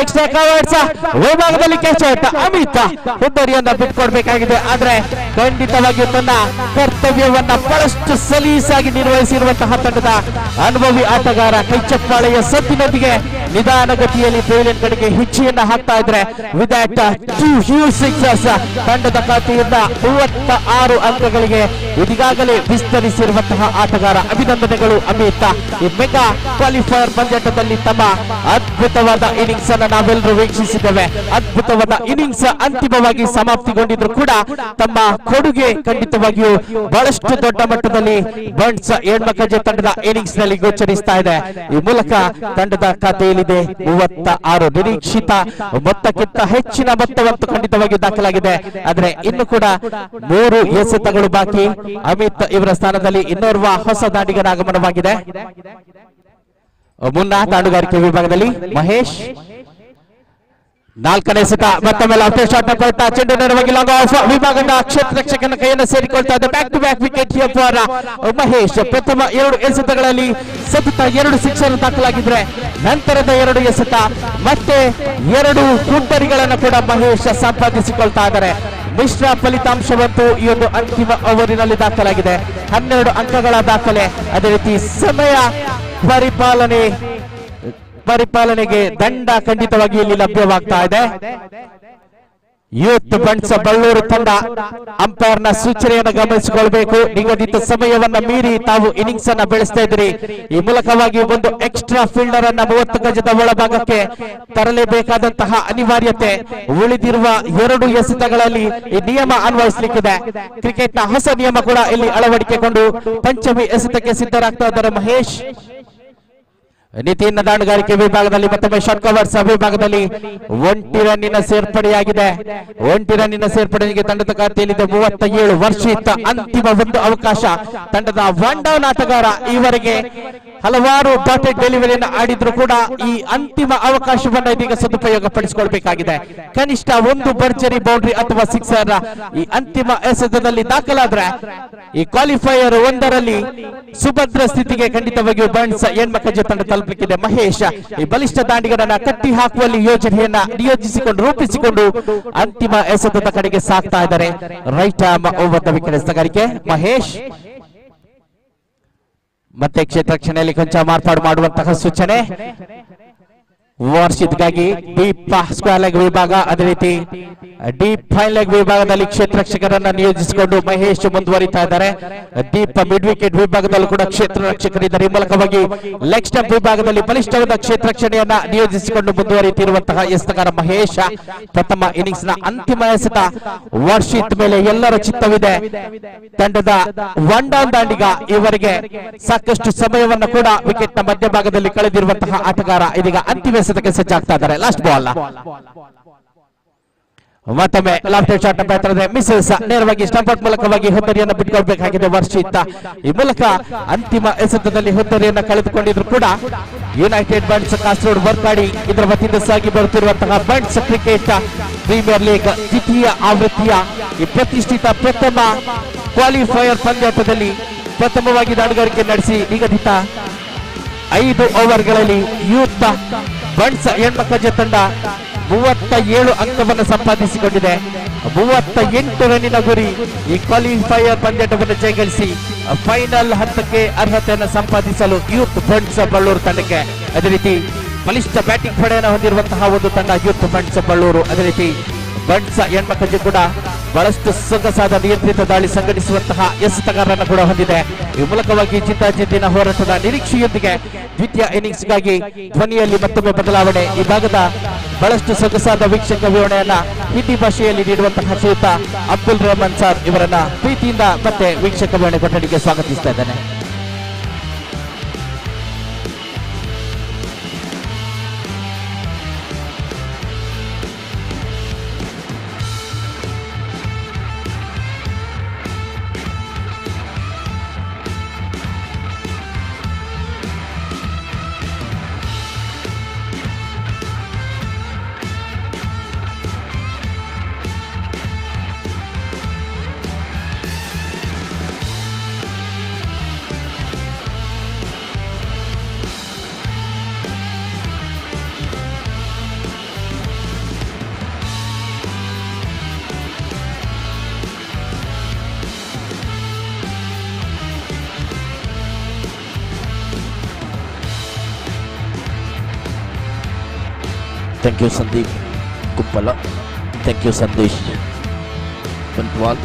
ಎಕ್ಸ್ಟ್ರಾ ಕವರ್ಸ್ ವಿಭಾಗದಲ್ಲಿ ಕ್ಯಾಚ್ ಔಟ್. ಅಮಿತ್ ಹುದ್ದರಿಯನ್ನ ಬಿಟ್ಕೊಡ್ಬೇಕಾಗಿದೆ. ಆದ್ರೆ ಖಂಡಿತವಾಗಿಯೂ ತನ್ನ ಕರ್ತವ್ಯವನ್ನ ಬಹಳಷ್ಟು ಸಲೀಸಾಗಿ ನಿರ್ವಹಿಸಿರುವಂತಹ ತಂಡದ ಅನುಭವಿ ಆಟಗಾರ ಕೈಚಪ್ಪಾಳೆಯ ಸದ್ದಿನೊಂದಿಗೆ ನಿಧಾನಗತಿಯಲ್ಲಿ ಪೇಲಿಯನ್ ಕಡೆಗೆ ಹಿಚ್ಚಿಯನ್ನ ಹಾಕ್ತಾ ಇದ್ರೆ ವಿತ್ ದಟ್ 2 ಹ್ಯೂಜ್ ಸಿಕ್ಸರ್ಸ್ ತಂಡದ ಖಾತೆಯಿಂದ 36 ಅಂಕಗಳಿಗೆ ಇದೀಗಾಗಲೇ ವಿಸ್ತರಿಸಿರುವಂತಹ ಆಟಗಾರ. ಅಭಿನಂದನೆಗಳು ಅಮಿತ್. ಈ ಮೆಗಾ ಕ್ವಾಲಿಫೈಯರ್ ಪಂದ್ಯಾಟದಲ್ಲಿ ತಮ್ಮ ಅದ್ಭುತವಾದ ಇನ್ನಿಂಗ್ಸ್ ಅನ್ನು ನಾವೆಲ್ಲರೂ ವೀಕ್ಷಿಸಿದ್ದೇವೆ. ಅದ್ಭುತವಾದ ಇನ್ನಿಂಗ್ಸ್ ಅಂತಿಮವಾಗಿ ಸಮಾಪ್ತಿಗೊಂಡಿದ್ರು ಕೂಡ ತಮ್ಮ ಕೊಡುಗೆ ಖಂಡಿತವಾಗಿಯೂ ಬಹಳಷ್ಟು ದೊಡ್ಡ ಮಟ್ಟದಲ್ಲಿ ಬಂಟ್ಸ್ ಹೆಣ್ಮಕ್ಕಜೆ ತಂಡದ ಇನ್ನಿಂಗ್ಸ್ ನಲ್ಲಿ ಗೋಚರಿಸ್ತಾ ಇದೆ. ಈ ಮೂಲಕ ತಂಡದ ಖಾತೆಯಲ್ಲಿದೆ 36. ನಿರೀಕ್ಷಿತ ಮೊತ್ತಕ್ಕಿಂತ ಹೆಚ್ಚಿನ ಮೊತ್ತವಂತೂ ಖಂಡಿತವಾಗಿಯೂ ದಾಖಲಾಗಿದೆ. ಆದ್ರೆ ಇನ್ನು ಕೂಡ 3 ಎಸೆತಗಳು ಬಾಕಿ. ಅಮಿತ್ ಇವರ ಸ್ಥಾನದಲ್ಲಿ ಇನ್ನೋರ್ವ ಹೊಸ ದಾಂಡಿಗರ ಆಗಮನವಾಗಿದೆ. ಮುನ್ನ ದಾಂಡುಗಾರಿಕೆ ವಿಭಾಗದಲ್ಲಿ ಮಹೇಶ್. 4ನೇ ಎಸೆತ ಮತ್ತೊಮ್ಮೆ ಲಾಫ್ಟ್ ಶಾಟ್ ಕೊಡ್ತಾ ಚೆಂಡು ನೇರವಾಗಿ ಲಾಂಗ್ ಆಫ್ ವಿಭಾಗದ ಕ್ಷೇತ್ರ ರಕ್ಷಕನ ಕೈಯನ್ನು ಸೇರಿಕೊಳ್ತಾ ಇದೆ. Back to back wicket here for Mahesh. ಪ್ರಥಮ 2 ಎಸೆತಗಳಲ್ಲಿ ಸತತ 2 ಸಿಕ್ಸರ್ ದಾಖಲಾಗಿದ್ರೆ ನಂತರದ 2 ಎಸೆತ ಮತ್ತೆ 2 ಗುಂಡರಿಗಳನ್ನು ಕೂಡ ಮಹೇಶ್ ಸಂಪಾದಿಸಿಕೊಳ್ತಾ ಇದ್ದಾರೆ. ಮಿಶ್ರ ಫಲಿತಾಂಶವಂತೂ ಈ ಒಂದು ಅಂತಿಮ ಓವರಿನಲ್ಲಿ ದಾಖಲಾಗಿದೆ. 12 ಅಂಕಗಳ ದಾಖಲೆ. ಅದೇ ರೀತಿ ಸಮಯ ಪರಿಪಾಲನೆಗೆ ದಂಡ ಖಂಡಿತವಾಗಿ ಇಲ್ಲಿ ಲಭ್ಯವಾಗ್ತಾ ಇದೆ. ಯೂತ್ ಬಂಟ್ಸ್ ಬಳ್ಳೂರು ತಂಡ ಅಂಪೈರ್ ನ ಸೂಚನೆಯನ್ನು ಗಮನಿಸಿಕೊಳ್ಬೇಕು. ನಿಗದಿತ ಸಮಯವನ್ನ ಮೀರಿ ತಾವು ಇನ್ನಿಂಗ್ಸ್ ಅನ್ನ ಬೆಳೆಸ್ತಾ ಇದ್ದೀರಿ. ಈ ಮೂಲಕವಾಗಿ ಒಂದು ಎಕ್ಸ್ಟ್ರಾ ಫೀಲ್ಡರ್ ಅನ್ನ 30 ಗಜದ ಒಳಭಾಗಕ್ಕೆ ತರಲೇಬೇಕಾದಂತಹ ಅನಿವಾರ್ಯತೆ ಉಳಿದಿರುವ 2 ಎಸೆತಗಳಲ್ಲಿ ಈ ನಿಯಮ ಅನ್ವಯಿಸಲಿಕ್ಕಿದೆ. ಕ್ರಿಕೆಟ್ ನ ಹೊಸ ನಿಯಮ ಕೂಡ ಇಲ್ಲಿ ಅಳವಡಿಕೆಗೊಂಡು ಪಂಚಮಿ ಎಸೆತಕ್ಕೆ ಸಿದ್ಧರಾಗ್ತಾ ಇದ್ದಾರೆ ಮಹೇಶ್. ನಿತಿನ್ ದಾಂಡುಗಾರಿಕೆ ವಿಭಾಗದಲ್ಲಿ ಮತ್ತೊಮ್ಮೆ ಶಾರ್ಟ್ ಕವರ್ಸ್ ವಿಭಾಗದಲ್ಲಿ 1 ರನ್ನಿನ ಸೇರ್ಪಡೆಯಾಗಿದೆ. 1 ರನ್ನಿನ ಸೇರ್ಪಡೆಗೆ ತಂಡದ ಖಾತೆಯಲ್ಲಿದೆ 37. ವರ್ಷಿತ ಅಂತಿಮ ಒಂದು ಅವಕಾಶ. ತಂಡದ ಒನ್ ಡೌನ್ ಆಟಗಾರ ಈವರೆಗೆ ಹಲವಾರು ಡಾಟೆಡ್ ಡೆಲಿವರಿಯನ್ನು ಆಡಿದ್ರು ಕೂಡ ಈ ಅಂತಿಮ ಅವಕಾಶವನ್ನು ಇದೀಗ ಸದುಪಯೋಗ ಪಡಿಸಿಕೊಳ್ಬೇಕಾಗಿದೆ. ಕನಿಷ್ಠ 1 ಭರ್ಜರಿ ಬೌಂಡ್ರಿ ಅಥವಾ ಸಿಕ್ಸರ್ ಈ ಅಂತಿಮ ಎಸೆತದಲ್ಲಿ ದಾಖಲಾದ್ರೆ ಈ ಕ್ವಾಲಿಫೈಯರ್ 1ರಲ್ಲಿ ಸುಭದ್ರ ಸ್ಥಿತಿಗೆ ಖಂಡಿತವಾಗಿಯೂ ಬಂಟ್ಸ್ ಹೆಣ್ಮಕ್ಕಜೆ ತಂಡ ತಲುಪಲಿಕ್ಕಿದೆ. ಮಹೇಶ್ ಈ ಬಲಿಷ್ಠ ದಾಂಡಿಗರನ್ನ ಕಟ್ಟಿ ಹಾಕುವಲ್ಲಿ ಯೋಜನೆಯನ್ನ ನಿಯೋಜಿಸಿಕೊಂಡು ರೂಪಿಸಿಕೊಂಡು ಅಂತಿಮ ಎಸೆತದ ಕಡೆಗೆ ಸಾಗ್ತಾ ಇದ್ದಾರೆ. Right arm over the wicket ಎಸೆತಗಾರಿಕೆ ಮಹೇಶ್. ಮತ್ತೆ ಕ್ಷೇತ್ರ ರಕ್ಷಣೆಯಲ್ಲಿ ಕೊಂಚ ಮಾರ್ಪಾಡು ಮಾಡುವಂತಹ ಸೂಚನೆ. ವಾರ್ಷಿತ್ಗಾಗಿ ಡೀಪ್ ಸ್ಕ್ವೇರ್ ಲೆಗ್ ವಿಭಾಗ ಅದೇ ರೀತಿ ಡೀಪ್ ಫೈನ್ ಲೆಗ್ ವಿಭಾಗದಲ್ಲಿ ಕ್ಷೇತ್ರ ರಕ್ಷಕರನ್ನ ನಿಯೋಜಿಸಿಕೊಂಡು ಮಹೇಶ್ ಮುಂದುವರಿತಾ ಇದ್ದಾರೆ. ಡೀಪ್ ಮಿಡ್ ವಿಕೆಟ್ ವಿಭಾಗದಲ್ಲೂ ಕೂಡ ಕ್ಷೇತ್ರ ರಕ್ಷಕರಿದ್ದಾರೆ. ಈ ಮೂಲಕವಾಗಿ ಲೆಗ್ ಸ್ಟಂಪ್ ವಿಭಾಗದಲ್ಲಿ ಬಲಿಷ್ಠವಾದ ಕ್ಷೇತ್ರ ರಕ್ಷಣೆಯನ್ನ ನಿಯೋಜಿಸಿಕೊಂಡು ಮುಂದುವರಿಯುತ್ತಿರುವಂತಹ ಎಸೆತಗಾರ ಮಹೇಶ್. ಪ್ರಥಮ ಇನ್ನಿಂಗ್ಸ್ ನ ಅಂತಿಮ ಎಸೆತ. ವಾರ್ಷಿತ್ ಮೇಲೆ ಎಲ್ಲರ ಚಿತ್ತವಿದೆ. ತಂಡದ ಒನ್ ಡೌನ್ ದಾಂಡಿಗ ಈವರೆಗೆ ಸಾಕಷ್ಟು ಸಮಯವನ್ನು ಕೂಡ ವಿಕೆಟ್ ನ ಮಧ್ಯಭಾಗದಲ್ಲಿ ಕಳೆದಿರುವಂತಹ ಆಟಗಾರ ಇದೀಗ ಅಂತಿಮ ಎಸೆತಕ್ಕೆ ಸಜ್ಜಾಗ್ತಾ ಇದ್ದಾರೆ. ಲಾಸ್ಟ್ ಬಾಲ್ ಮತ್ತೊಮ್ಮೆ ಲಾಫ್ಟ್ ಶಾಟ್ ಪ್ರಯತ್ನದ ಮಿಸಸ್ ನೇರವಾಗಿ ಸ್ಟಂಪ್ ಮೂಲಕವಾಗಿ ಹುದ್ದರಿಯನ್ನು ಬಿಟ್ಕೊಳ್ಬೇಕಾಗಿದೆ ವರ್ಷಿತ್ತ. ಈ ಮೂಲಕ ಅಂತಿಮ ಎಸೆತದಲ್ಲಿ ಹುದ್ದರಿಯನ್ನು ಕಳೆದುಕೊಂಡಿದ್ರು ಕೂಡ ಯುನೈಟೆಡ್ ಬಂಟ್ಸ್ ಕಾಸರಗೋಡು ಬರ್ಕಾಡಿ ಇದರ ವತಿಯಿಂದ ಸಾಗಿ ಬರುತ್ತಿರುವಂತಹ ಬಂಟ್ಸ್ ಕ್ರಿಕೆಟ್ ಪ್ರೀಮಿಯರ್ ಲೀಗ್ ದ್ವಿತೀಯ ಆವೃತ್ತಿಯ ಈ ಪ್ರತಿಷ್ಠಿತ ಪ್ರಥಮ ಕ್ವಾಲಿಫೈಯರ್ ಪಂದ್ಯಾಟದಲ್ಲಿ ಪ್ರಥಮವಾಗಿ ದಾಳಿಗಾರಿಕೆ ನಡೆಸಿ ನಿಗದಿತ 5 ಓವರ್ಗಳಲ್ಲಿ ಯೂತ್ ಬಂಟ್ಸ್ ಹೆಣ್ಮಕ್ಕಳ ತಂಡ 37 ಅಂಕವನ್ನು ಸಂಪಾದಿಸಿಕೊಂಡಿದೆ. 38 ರನ್ನಿನ ಗುರಿ ಈ ಕ್ವಾಲಿಫೈಯರ್ ಪಂದ್ಯಾಟವನ್ನು ಜಯಗಳಿಸಿ ಫೈನಲ್ ಹಂತಕ್ಕೆ ಅರ್ಹತೆಯನ್ನು ಸಂಪಾದಿಸಲು ಯೂತ್ ಬಂಟ್ಸ್ ಬಳ್ಳೂರು ತಂಡಕ್ಕೆ. ಅದೇ ರೀತಿ ಬಲಿಷ್ಠ ಬ್ಯಾಟಿಂಗ್ ಪಡೆಯನ್ನು ಹೊಂದಿರುವಂತಹ ಒಂದು ತಂಡ ಯೂತ್ ಬಂಟ್ಸ್ ಬಳ್ಳೂರು. ಅದೇ ರೀತಿ ಬಂಟ್ಸ್ ಹೆಣ್ಮಕ್ಕಳು ಕೂಡ ಬಹಳಷ್ಟು ಸೊಗಸಾದ ನಿಯಂತ್ರಿತ ದಾಳಿ ಸಂಘಟಿಸುವಂತಹ ಎಸೆತಗಾರರನ್ನು ಕೂಡ ಹೊಂದಿದೆ. ಈ ಮೂಲಕವಾಗಿ ಜಿದ್ದಾಜಿದ್ದಿನ ಹೋರಾಟದ ನಿರೀಕ್ಷೆಯೊಂದಿಗೆ ದ್ವಿತೀಯ ಇನ್ನಿಂಗ್ಸ್ಗಾಗಿ ಧ್ವನಿಯಲ್ಲಿ ಮತ್ತೊಮ್ಮೆ ಬದಲಾವಣೆ. ಈ ಭಾಗದ ಬಹಳಷ್ಟು ಸೊಗಸಾದ ವೀಕ್ಷಕ ವಿವರಣೆಯನ್ನ ಹಿಂದಿ ಭಾಷೆಯಲ್ಲಿ ನೀಡುವಂತಹ ಶ್ರೀಯುತ ಅಬ್ದುಲ್ ರೆಹಮಾನ್ ಸರ್ ಇವರನ್ನ ಪ್ರೀತಿಯಿಂದ ಮತ್ತೆ ವೀಕ್ಷಕ ವಿವರಣೆ ಕೊಠಡಿಗೆ ಸ್ವಾಗತಿಸ್ತಾ ಇದ್ದೇನೆ. Thank you Sandeep Kumbla, thank you Sandesh Bantwal.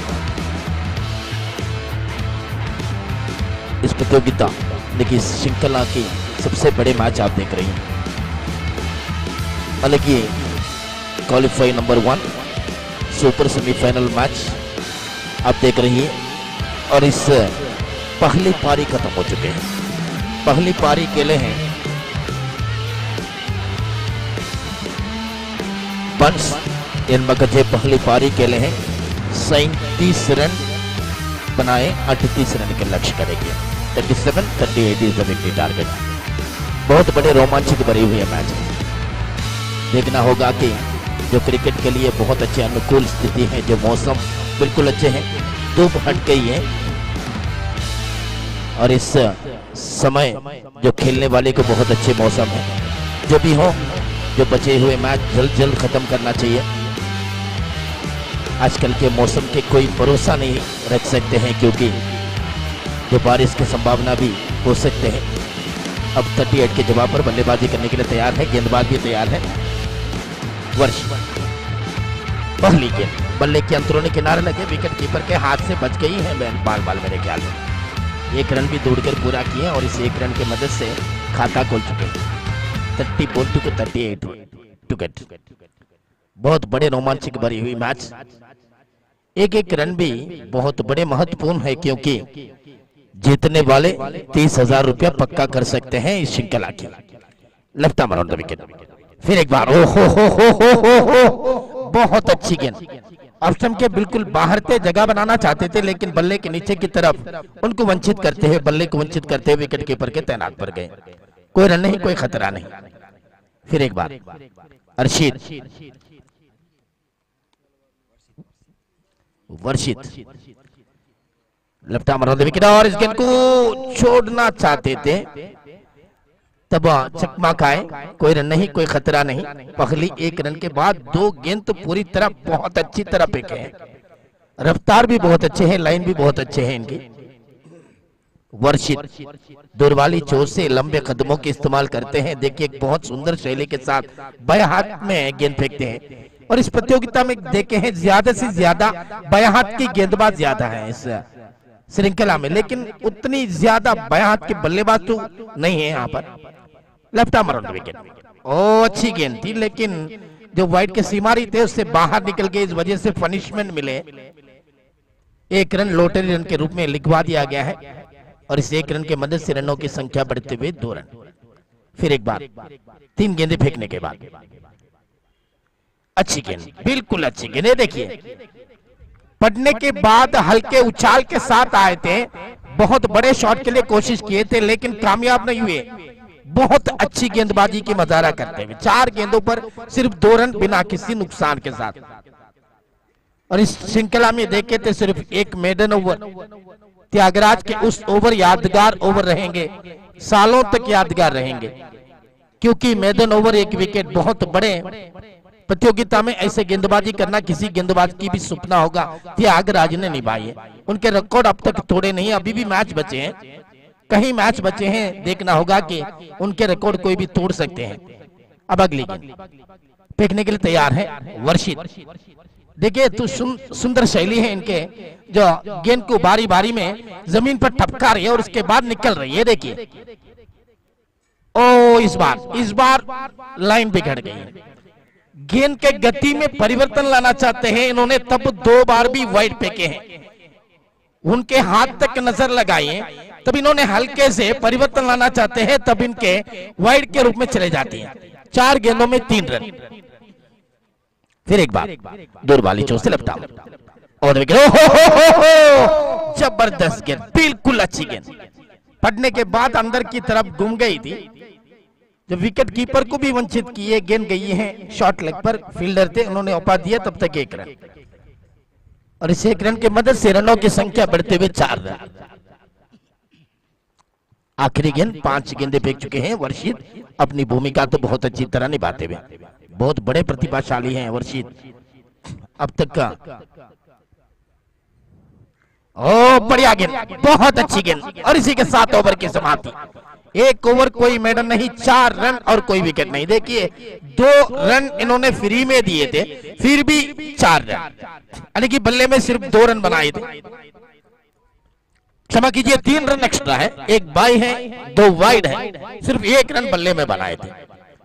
इस प्रतियोगिता देखिए श्रृंखला की सबसे बड़े मैच आप देख रही हैं। हालांकि qualify number 1 super semifinal match आप देख रही हैं और इस पहली पारी खत्म हो चुके हैं। पहली पारी केले हैं बंट्स इनमकजे पहली पारी केले हैं 37 रन बनाए 38 रन के लक्ष्य करेंगे। 37-38 इज द विक्ट्री टारगेट। बहुत बड़े रोमांचक भरी हुई है मैच। देखना होगा कि जो क्रिकेट के लिए बहुत अच्छे अनुकूल स्थिति है, जो मौसम बिल्कुल अच्छे हैं, धूप हट गई है और इस समय जो खेलने वाले को बहुत अच्छे मौसम है। जो भी हो, जो बचे हुए मैच जल्द जल्द खत्म करना चाहिए। आजकल के मौसम के कोई भरोसा नहीं रख सकते हैं क्योंकि जो बारिश की संभावना भी हो सकते हैं। अब 38 के जवाब पर बल्लेबाजी करने के लिए तैयार है, गेंदबाज भी तैयार है। वर्ष पहली गेंद बल्ले के अंतरों किनारे लगे, विकेट कीपर के हाथ से बच गई है बाल मेरे ख्याल में। 1 रन भी दौड़कर पूरा किए और इस 1 रन की मदद से खाता खोल चुके हैं। 30 बॉल टू 38 विकेट। बहुत बड़े रोमांचक भरी हुई मैच। एक रन भी बहुत बड़े महत्वपूर्ण है क्योंकि जीतने वाले 30,000 रुपया पक्का कर सकते हैं इस श्रृंखला की। Left arm around the wicket. फिर एक बार हो बहुत अच्छी गेंद। ऑप्शन के बिल्कुल बाहर थे, जगह बनाना चाहते थे लेकिन बल्ले के नीचे की तरफ उनको वंचित करते हुए, बल्ले को वंचित करते हुए विकेट कीपर के तैनात पर गए। कोई रन नहीं, कोई खतरा नहीं। फिर एक बार Arshid, Varshit left arm around the wicket और इस गेंद को छोड़ना चाहते थे तब चकमा खाए। कोई रन नहीं, कोई खतरा नहीं। पहली 1 रन के बाद 2 गेंद तो पूरी तरह बहुत अच्छी तरह फेंके हैं। रफ्तार भी बहुत अच्छे हैं, लाइन भी बहुत अच्छे हैं इनकी। वर्षित दूर वाली चोट से लंबे कदमों के इस्तेमाल करते हैं। देखिए एक बहुत सुंदर शैली के साथ बाएं हाथ में गेंद फेंकते हैं और इस प्रतियोगिता में देखे हैं ज्यादा से ज्यादा बाएं हाथ की गेंदबाज ज्यादा है इस श्रृंखला में, लेकिन उतनी ज्यादा बाएं हाथ के बल्लेबाज तो नहीं है यहाँ पर। Left arm around wicket. अच्छी गेंद थी लेकिन जो वाइड के सीमारी थे उससे बाहर निकल गए, इस वजह से पनिशमेंट मिले। 1 रन लॉटरी रन के रूप में लिखवा दिया गया है और इस 1 रन के मदद से रनों की संख्या बढ़ते हुए 2 रन। फिर एक बार 3 गेंदें फेंकने के बाद अच्छी गेंद, बिल्कुल अच्छी गेंद। देखिए पड़ने के बाद हल्के उछाल के साथ आए थे, बहुत बड़े शॉट के लिए कोशिश किए थे लेकिन कामयाब नहीं हुए। बहुत अच्छी गेंदबाजी की मुजाहरा करते हुए 4 गेंदों पर सिर्फ 2 रन बिना किसी नुकसान के साथ। और इस श्रृंखला में देखे तो सिर्फ एक मेडन ओवर, त्यागराज के उस ओवर यादगार ओवर रहेंगे, सालों तक यादगार रहेंगे, क्योंकि मेडन ओवर एक विकेट बहुत बड़े प्रतियोगिता में ऐसे गेंदबाजी करना किसी गेंदबाज की भी सपना होगा। त्यागराज ने निभाई है। उनके रिकॉर्ड अब तक तोड़े नहीं, अभी भी मैच बचे हैं, कहीं मैच बचे हैं, देखना होगा कि उनके रिकॉर्ड कोई भी तोड़ सकते हैं। अब अगली गेंद फेंकने के लिए तैयार है वर्षित। देखिए तो सुंदर शैली है इनके, जो गेंद को बारी बारी में जमीन पर टपका रही है और उसके बाद निकल रही है। देखिए ओ इस बार लाइन बिगड़ गई है। गेंद के गति में परिवर्तन लाना चाहते हैं इन्होंने, तब 2 बार भी वाइड फेंके हैं, उनके हाथ तक नजर लगाई है, तब इन्होंने हल्के से परिवर्तन लाना चाहते हैं, तब इनके वाइड के रूप में चले जाते हैं। 4 गेंदों में 3 रन। फिर एक बार दूर वाली चोट से लपटा और जबरदस्त गेंद, बिल्कुल अच्छी गेंद, पड़ने के बाद अंदर की तरफ घूम गई थी, जब विकेट कीपर को भी वंचित किए। गेंद गई है शॉर्ट लेग पर, फील्डर थे उन्होंने औपा दिया, तब तक 1 रन। और इस 1 रन की मदद से रनों की संख्या बढ़ते हुए 4 रन। आखिरी गेंद 5 गेंदे फेंक चुके हैं वर्षित, अपनी भूमिका तो बहुत अच्छी तरह निभाते हुए। बहुत बड़े प्रतिभाशाली हैं वर्षित अब तक का। ओ बढ़िया गेंद, बहुत अच्छी गेंद, और इसी के साथ ओवर की समाप्ति। 1 ओवर कोई मेडन नहीं, 4 रन और कोई विकेट नहीं। देखिए 2 रन इन्होंने फ्री में दिए थे, फिर भी 4 रन, यानी कि बल्ले में सिर्फ 2 रन बनाए थे। क्षमा कीजिए 3 रन एक्स्ट्रा है, 1 बाई है 2 वाइड है, सिर्फ 1 रन बल्ले में बनाए थे।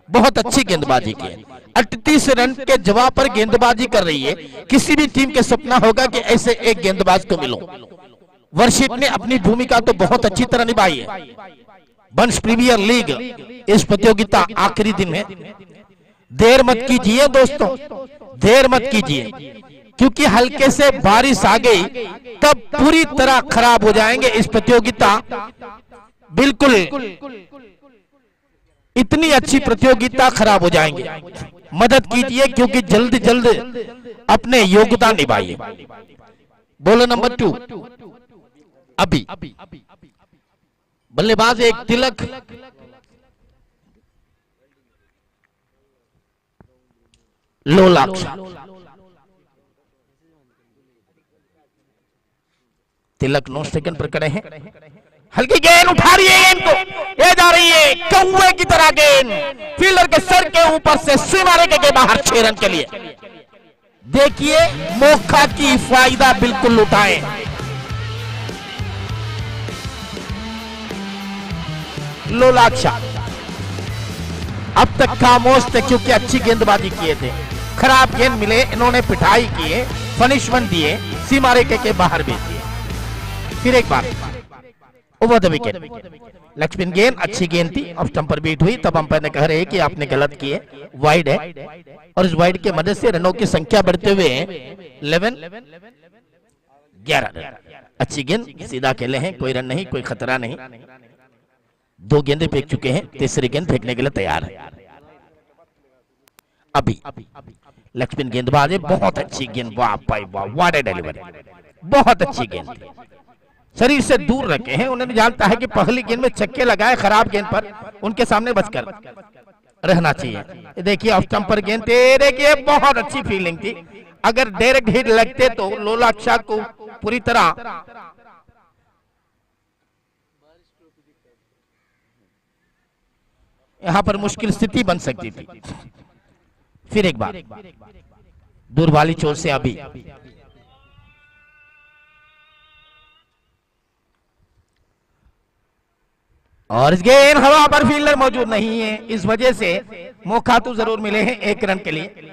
बहुत अच्छी गेंदबाजी की है, 38 रन के जवाब पर गेंदबाजी कर रही है। किसी भी टीम के सपना होगा कि ऐसे एक गेंदबाज को मिलो। वर्षित ने अपनी भूमिका तो बहुत अच्छी तरह निभाई है। वंश प्रीमियर लीग इस प्रतियोगिता आखिरी दिन है, देर मत कीजिए दोस्तों, देर मत कीजिए, क्योंकि हल्के से बारिश आ गई तब पूरी तरह खराब हो जाएंगे इस प्रतियोगिता। बिल्कुल इतनी अच्छी प्रतियोगिता खराब हो जाएंगे। मदद कीजिए क्योंकि जल्द जल्द अपने योगदान निभाइए। बॉलर नंबर 2 अभी बल्लेबाज एक तिलक, लोलाक्षा, तिलक 9 सेकंड पर खड़े हैं। हल्की गेंद उठा रही है, गेंद को ये जा रही है कौवे की तरह गेंद फील्डर के सर के ऊपर से सीमारे के बाहर 6 रन के लिए। देखिए मौका की फायदा बिल्कुल उठाएं। लोलाक्षा अब तक खामोश थे क्योंकि अच्छी गेंदबाजी किए थे, खराब गेंद मिले इन्होंने पिटाई किए, पनिशमेंट दिए, सीमारे के बाहर भेज दिए। फिर एक बार over the wicket, leg spin गेंद अच्छी गेंद थी, अब स्टंप पर बीट हुई, तब अंपायर ने कह रहे हैं कि आपने गलत किए, वाइड है, और इस वाइड के मदद से रनों की संख्या बढ़ते हुए 11 रन। अच्छी गेंद, सीधा खेले हैं, कोई रन नहीं, कोई खतरा नहीं। 2 गेंदें फेंक चुके हैं, तीसरी गेंद फेंकने के लिए तैयार है। अभी लेग स्पिन गेंदबाज है, बहुत अच्छी गेंद, वाह भाई वाह, व्हाट ए डिलीवरी, बहुत अच्छी गेंद, शरीर से दूर रखे हैं। उन्होंने जानता है कि पहली गेंद में छक्के लगाए, खराब गेंद पर उनके सामने बचकर रहना चाहिए। देखिए ऑफ स्टंप पर गेंद, देखिए बहुत अच्छी फील्डिंग थी, अगर डायरेक्ट हिट लगते तो लोलाक्षा को पूरी तरह यहां पर मुश्किल स्थिति बन सकती थी। फिर एक बार दूर वाली चोट से अभी और इस गेंद हवा पर फील्डर मौजूद नहीं है, इस वजह से मौका तो जरूर मिले हैं 1 रन के लिए,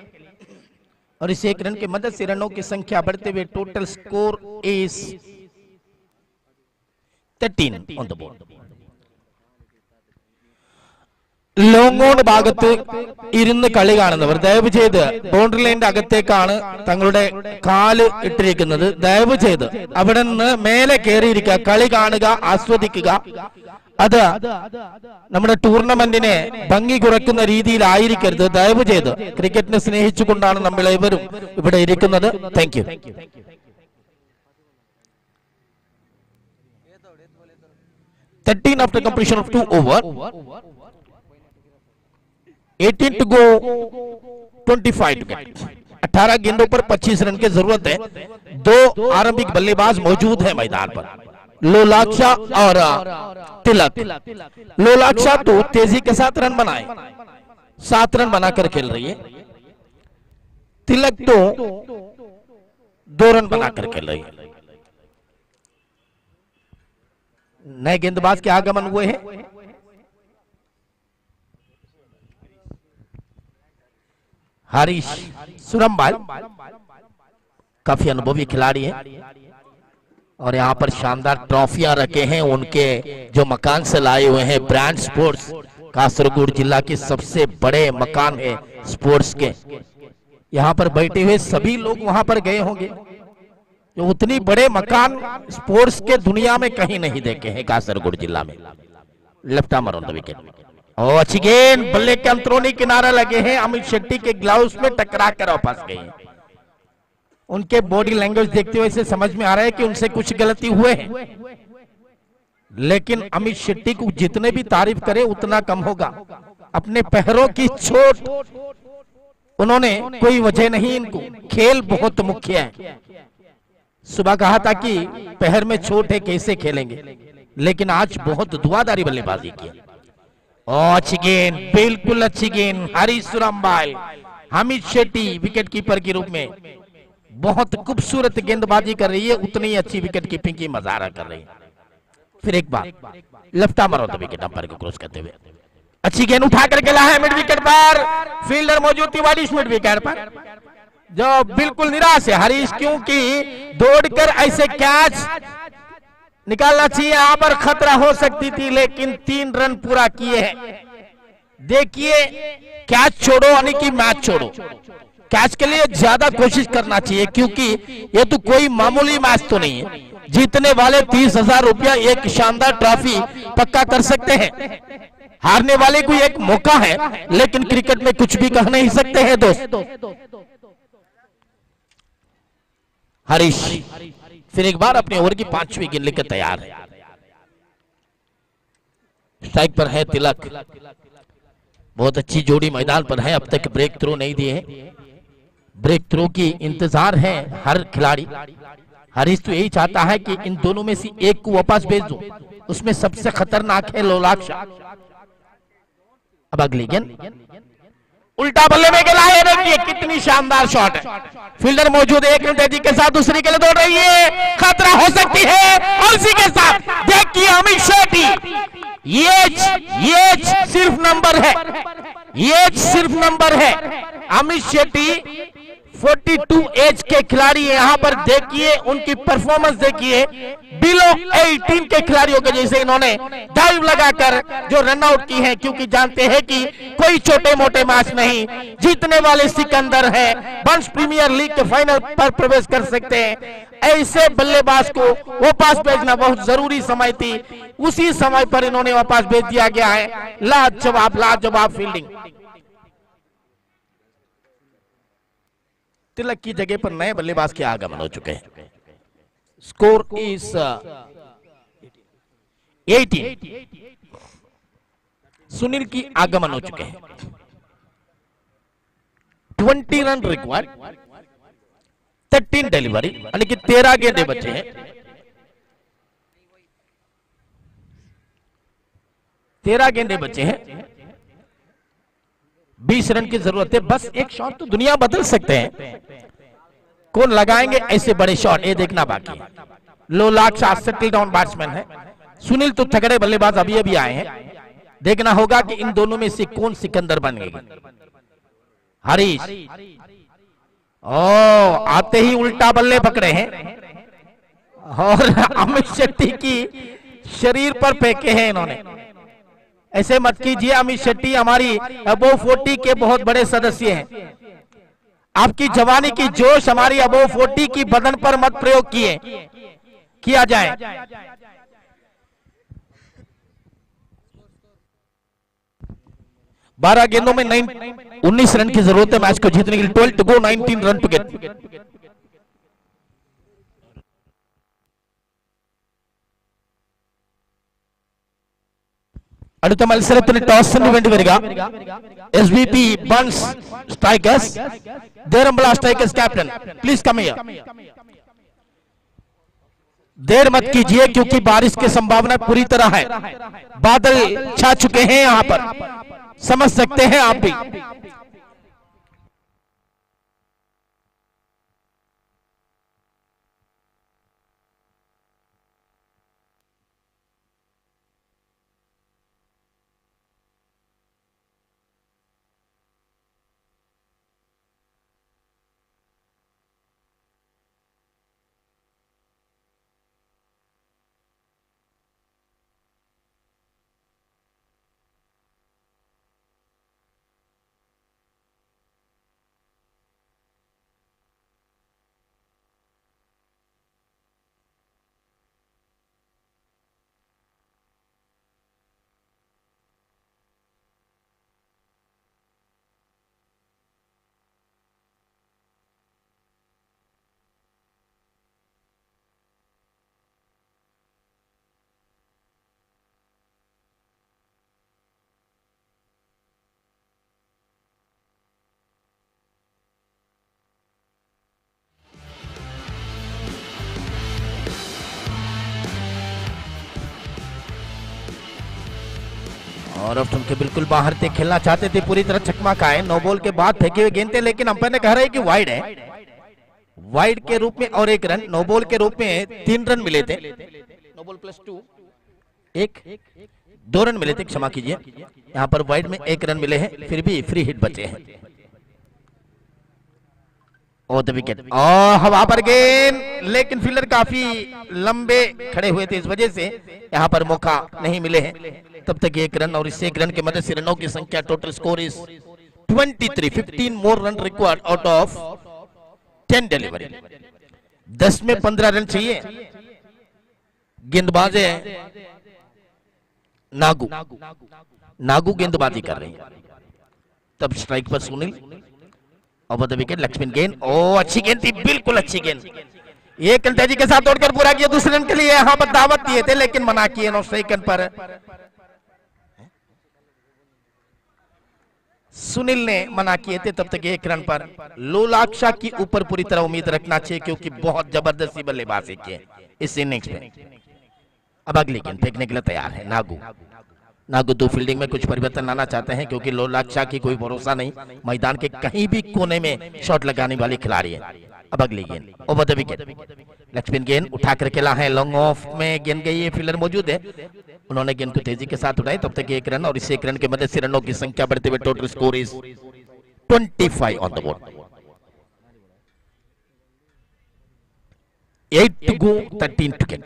और इस 1 रन की मदद से रनों की संख्या बढ़ते हुए total score is 13 on the board. Long on ഭാഗത്ത് ഇരുന്ന് കളി കാണുന്നവർ ദയവ് ചെയ്ത് ബൗണ്ടറി ലൈനിന്റെ അകത്തേക്കാണ് തങ്ങളുടെ കാല് ഇട്ടിരിക്കുന്നത്, ദയവ് ചെയ്ത് അവിടെ നിന്ന് മേലെ കയറിയിരിക്കുക, കളി കാണുക, ആസ്വദിക്കുക, അത് നമ്മുടെ ടൂർണമെന്റിനെ ഭംഗി കുറയ്ക്കുന്ന രീതിയിലായിരിക്കരുത്. ദയവ് ചെയ്ത് ക്രിക്കറ്റിനെ സ്നേഹിച്ചുകൊണ്ടാണ് നമ്മളേവരും ഇവിടെ ഇരിക്കുന്നത്. Thank you. 13 after completion of 2 over, 18 to go, 25 to get. 18 गेंदों पर 25 रन की जरूरत है. 2 आरंभिक बल्लेबाज मौजूद हैं मैदान पर, लोलाक्षा और तिलक. लोलाक्षा तो तेजी के साथ रन बनाए, 7 रन बनाकर खेल रही है. तिलक तो 2 रन बनाकर खेल रही है. नए गेंदबाज के आगमन हुए हैं. हरीश सुरम्बाल काफी अनुभवी खिलाड़ी हैं और यहाँ पर शानदार ट्रॉफियां रखे हैं उनके जो मकान से लाए हुए हैं. ब्रांड स्पोर्ट्स कासरगोड जिला के सबसे बड़े मकान है स्पोर्ट्स के. यहाँ पर बैठे हुए सभी लोग वहां पर गए होंगे. जो उतनी बड़े मकान स्पोर्ट्स के दुनिया में कहीं नहीं देखे हैं कासरगोड जिला में. Left arm on the wicket. और अच्छी गेंद, बल्ले के अंतरोनी किनारा लगे हैं. अमित शेट्टी के ग्लव्स में टकरा कर वापस गए. उनके बॉडी लैंग्वेज देखते हुए से समझ में आ रहा है कि उनसे कुछ गलती हुए हैं, लेकिन अमित शेट्टी को जितने भी तारीफ करे उतना कम होगा. अपने पैरों की चोट उन्होंने कोई वजह नहीं. इनको खेल बहुत मुख्य है. सुबह कहा था कि पैर में चोट है कैसे खेलेंगे, लेकिन आज बहुत दुआदारी बल्लेबाजी की. अच्छी गेंद, बिल्कुल अच्छी गेंद. हरीश सुरम्बाल, अमित शेट्टी विकेट कीपर के रूप में बहुत खूबसूरत गेंदबाजी कर रही है. उतनी अच्छी विकेट कीपिंग की मजारा कर रही है. फिर एक बार left arm on the wicket, umpire को क्रॉस करते हुए अच्छी गेंद उठा करके ला है मिड विकेट पर. फील्डर मौजूद तिवारी मिड विकेट पर, जो बिल्कुल निराश है हरीश, क्योंकि दौड़कर ऐसे कैच निकालना चाहिए. यहां पर खतरा हो सकती थी, लेकिन 3 रन पूरा किए हैं. देखिए, कैच छोड़ो यानी कि मैच छोड़ो. कैच के लिए ज्यादा कोशिश करना चाहिए, क्योंकि ये तो कोई मामूली मैच तो नहीं है. जीतने वाले 30,000 रुपया, एक शानदार ट्रॉफी पक्का कर सकते हैं. हारने वाले को एक मौका है, लेकिन क्रिकेट में कुछ भी कह नहीं सकते हैं दोस्त. हरीश फिर एक बार अपने ओवर की 5वीं गेंद लेकर तैयार है. स्ट्राइक पर है तिलक. बहुत अच्छी जोड़ी मैदान पर है. अब तक ब्रेक थ्रो नहीं दिए हैं. ब्रेक थ्रो की इंतजार है हर खिलाड़ी. हरीश तो यही चाहता है कि इन दोनों में से एक को वापस भेज दो. उसमें सबसे खतरनाक है लोलाक्षा. अब अगली गेंद उल्टा बल्ले में गेला है. देखिए कितनी शानदार शॉट है. फील्डर मौजूद है, एक रन तेजी के साथ दूसरी के लिए दौड़ रही है. खतरा हो सकती है. और इसी के साथ देखिए अमित शेट्टी, ये सिर्फ नंबर है, ये सिर्फ नंबर है. अमित शेट्टी 42 एज के खिलाड़ी है. यहाँ पर देखिए उनकी परफॉर्मेंस देखिए. बिलो 18 के खिलाड़ियों के जैसे इन्होंने डाइव लगाकर जो रन आउट की है, क्योंकि जानते हैं कि कोई छोटे मोटे मैच नहीं, जीतने वाले सिकंदर है. वंश प्रीमियर लीग के फाइनल पर प्रवेश कर सकते हैं. ऐसे बल्लेबाज को वापस भेजना बहुत जरूरी समय थी. उसी समय पर इन्होंने वापस भेज दिया गया है. लाजवाब फील्डिंग. तिलक की जगह पर नए बल्लेबाज के आगमन हो चुके हैं. Score is 18. सुनील की आगमन हो चुके हैं. 20 रन रिक्वायर्ड, 13 डिलीवरी, यानी कि 13 गेंदे बचे हैं. 13 गेंदे बचे हैं. 20 रन की जरूरत है. बस एक शॉट तो दुनिया बदल सकते हैं. कौन लगाएंगे ऐसे बड़े शॉट, ये देखना बाकी है. लोलाक्षा सेटल डाउन बैट्समैन है. सुनील तो तगड़े बल्लेबाज अभी अभी आए हैं. देखना होगा कि इन दोनों में से कौन सिकंदर बनेगी. हरीश आते ही उल्टा बल्ले पकड़े हैं और अमित शेट्टी की शरीर पर फेंके हैं इन्होंने. ऐसे मत कीजिए. अमित शेट्टी हमारी अबोव 40 के बहुत बड़े सदस्य हैं. आपकी जवानी की जोश हमारी अबोव 40 की बदन पर मत प्रयोग किया जाए. 12 गेंदों में 19 रन की जरूरत है मैच को जीतने के लिए। 12 to go, 19 run to get. അടുത്ത മത്സരത്തിന് ടോസിന് വേണ്ടി വരിക SBP Bunts strikers, Derambala strikers captain please come here. देर मत कीजिए क्योंकि बारिश की संभावना पूरी तरह है, बादल छा चुके हैं यहां पर, समझ सकते हैं आप भी। और अब के बिल्कुल बाहर थे, खेलना चाहते थे, पूरी तरह चकमा खाए। नो बॉल के बाद फेंके हुए गेंद थे, लेकिन अंपायर ने कह रहा है कि वाइड है। वाइड के रूप में और 1 रन, नो बॉल के रूप में 3 रन मिले थे। नो बॉल प्लस 2 2 रन मिले थे, क्षमा कीजिए। यहाँ पर वाइड में 1 रन मिले हैं, फिर भी फ्री हिट बचे हैं। और द विकेट, और हवा पर गेंद, लेकिन फील्डर काफी लंबे खड़े हुए थे, इस वजह से यहाँ पर मौका नहीं मिले हैं। तब तक 1 रन, और इस 1 रन की मदद से रनों की संख्या, total score is 23। 15 more run required out of 10 delivery. 10 में 15 रन चाहिए। गेंदबाज है नागू गेंदबाजी कर रहे हैं। तब स्ट्राइक पर Sunil, over the wicket, Laxman गेंद, ओ अच्छी गेंद थी, बिल्कुल अच्छी गेंद। एक तेजी के साथ दौड़कर पूरा किया, दूसरे रन के लिए यहां पर दावत दिए थे, लेकिन मना किए नो सेकंड पर। सुनील ने मना किए थे, तब तक 1 रन पर। लोलाक्षा की ऊपर पूरी तरह उम्मीद रखना चाहिए, क्योंकि बहुत जबरदस्ती बल्लेबाजी की इस इनिंग्स में। अब अगली गेंद फेंकने के लिए तैयार है नागू 2 फील्डिंग में कुछ परिवर्तन लाना चाहते हैं, क्योंकि लोलाक्षा की कोई भरोसा नहीं, मैदान के कहीं भी कोने में शॉट लगाने वाली खिलाड़ी है। अब अगली गेंद ओवर द विकेट, लक्ष्मण गेंद उठा कर खेला है, लॉन्ग ऑफ में गेंद गई है, फील्डर मौजूद है, उन्होंने गेंद को तेजी के साथ उठाई। तब तक 1 रन, और इस 1 रन की मदद से रनों की संख्या बढ़ते हुए total score is 25 on the board. 8 to go, 13 to get।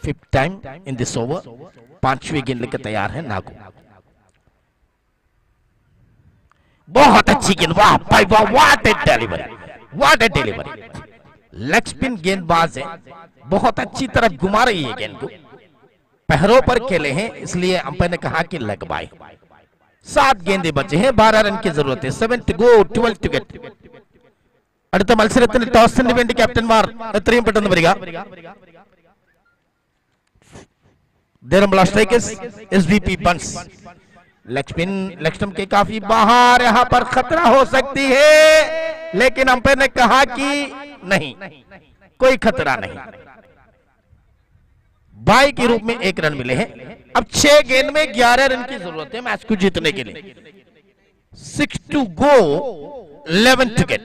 5th time in this over. 5वीं गेंद लेकर तैयार है नागू। बहुत अच्छी गेंद, वाह भाई वाह, what a delivery. Leg spin गेंदबाज है, बहुत अच्छी तरह घुमा रही है गेंद को, पैरों पर खेले हैं, इसलिए अंपायर ने कहा कि लेग बाय। 7 गेंदे बचे हैं, 12 रन की जरूरत है। 7 to go, 12 to get। അടുത്ത മത്സരത്തിന് ടോസിന് വേണ്ടി ക്യാപ്റ്റന്മാർ എത്രയും പെട്ടെന്ന് വരിക। देरम्बला स्ट्राइकर्स, SBP बंस। लक्ष्मण के काफी बाहर, यहाँ पर खतरा हो सकती है, लेकिन अंपायर ने कहा कि नहीं, कोई खतरा नहीं। बाई के रूप में 1 रन मिले हैं। अब 6 गेंद में 11 रन की जरूरत है मैच को जीतने के लिए। 6 to go, 11 to get।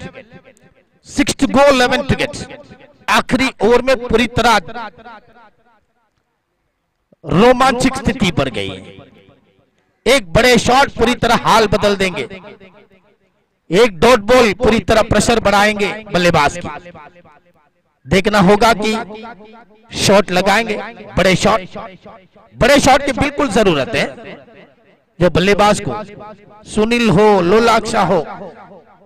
6 to go, 11 to get। आखिरी ओवर में पूरी तरह रोमांचक स्थिति पर गई है। एक बड़े शॉट पूरी तरह हाल बदल देंगे, एक डॉट बॉल पूरी तरह प्रेशर बढ़ाएंगे बल्लेबाज की। देखना होगा कि शॉट लगाएंगे, बड़े शॉट की बिल्कुल जरूरत है। जो बल्लेबाज को, सुनील हो, लोलाक्षा हो,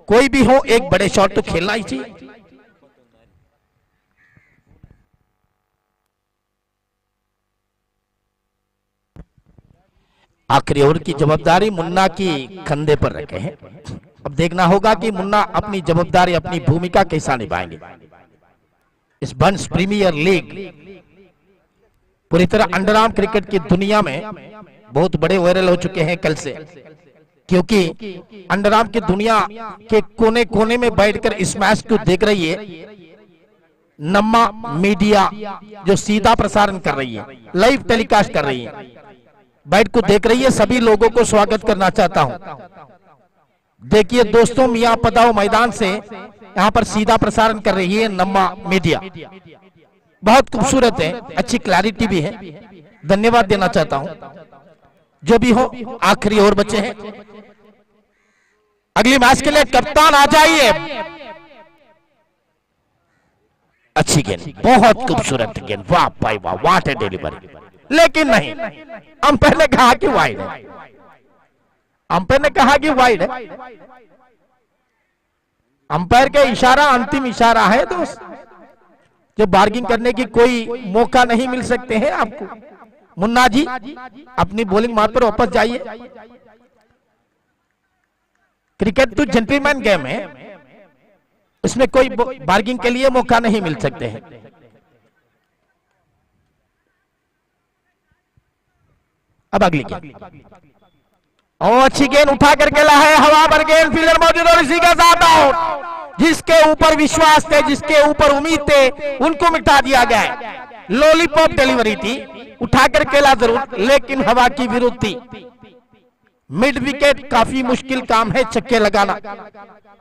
कोई भी हो, एक बड़े शॉट तो खेलना ही चाहिए। आखिरी ओवर की जवाबदारी मुन्ना की कंधे पर रखे हैं। अब देखना होगा कि मुन्ना अपनी जवाबदारी, अपनी भूमिका कैसा निभाएंगे। इस बंस प्रीमियर लीग पूरी तरह अंडरआर्म क्रिकेट की दुनिया में बहुत बड़े वायरल हो चुके हैं कल से, क्योंकि अंडरआर्म की दुनिया के कोने कोने में बैठकर इस मैच को देख रही है नम्मा मीडिया, जो सीधा प्रसारण कर रही है, लाइव टेलीकास्ट कर रही है, बैठ को देख रही है। सभी लोगों को स्वागत करना चाहता हूं। देखिए दोस्तों, मियां पदाओ मैदान से यहां पर सीधा प्रसारण कर रही है नम्मा मीडिया। बहुत खूबसूरत है, अच्छी क्लैरिटी भी है। धन्यवाद देना चाहता हूं। जो भी हो, आखिरी ओवर बचे हैं। अगली मैच के लिए कप्तान आ जाइए। अच्छी गेंद, बहुत खूबसूरत गेंद, वाह भाई वाह, व्हाट ए डिलीवरी। लेकिन नहीं, अंपायर ने कहा कि वाइड है। अंपायर ने कहा कि वाइड है। अंपायर का इशारा अंतिम इशारा है दोस्त। जो बार्गिंग करने की कोई मौका नहीं मिल सकते हैं आपको। मुन्ना जी अपनी बॉलिंग मार्ग पर वापस जाइए। क्रिकेट तो जेंटलमैन गेम है, इसमें कोई बार्गिंग के लिए मौका नहीं मिल सकते हैं। अब अगली गेंद, और अच्छी गेंद उठा करके ला है, हवा भर गेंद, फील्डर मौजूद और इसी के साथ आउट। जिसके ऊपर विश्वास थे, जिसके ऊपर उम्मीद थे, उनको मिटा दिया गया है। लॉलीपॉप डिलीवरी थी, उठा करके ला जरूर, लेकिन हवा की विरुद्ध थी। मिड विकेट काफी मुश्किल काम है छक्के लगाना।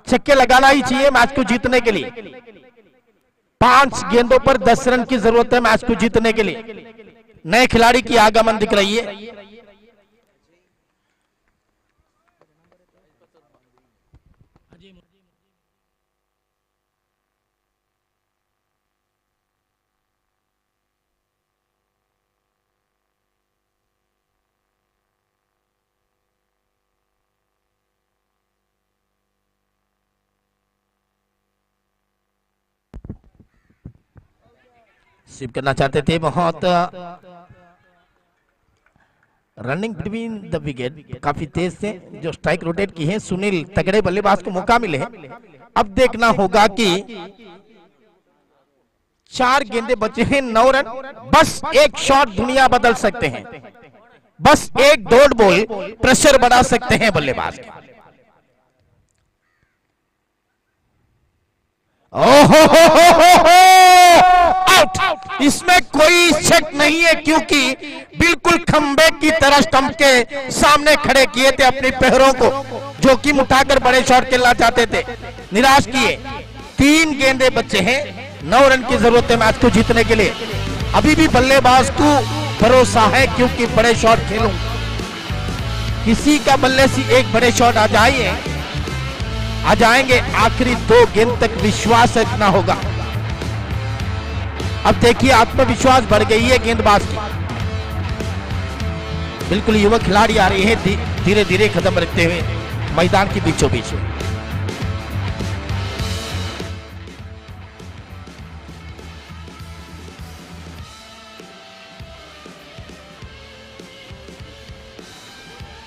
छक्के लगाना ही चाहिए मैच को जीतने के लिए। 5 गेंदों पर 10 रन की जरूरत है मैच को जीतने के लिए। नए खिलाड़ी की आगमन दिख रही है। स्वीप करना चाहते थे, बहुत रनिंग बिटवीन द विकेट काफी तेज थे। जो स्ट्राइक रोटेट की है, सुनील तगड़े बल्लेबाज को मौका मिले हैं। अब देखना होगा कि 4 गेंदे बचे हैं, 9 रन। बस एक शॉट दुनिया बदल सकते हैं, बस एक डॉट बॉल प्रेशर बढ़ा सकते हैं बल्लेबाज के। आउट। इसमें कोई शक नहीं है, क्योंकि बिल्कुल खंबे की तरह स्टंप के सामने खड़े किए थे अपने पैरों को, जो कि उठाकर बड़े शॉट खेलना चाहते थे, निराश किए। 3 गेंदे बचे हैं, 9 रन की जरूरत है मैच को जीतने के लिए। अभी भी बल्लेबाज को भरोसा है, क्योंकि बड़े शॉट खेलूं, किसी का बल्ले से एक बड़े शॉट आ जाएंगे। आखिरी 2 गेंद तक विश्वास रखना होगा। अब देखिए, आत्मविश्वास बढ़ गई है गेंदबाज की। बिल्कुल युवा खिलाड़ी आ रही है, धीरे धीरे कदम रखते हुए मैदान के बीचों बीच।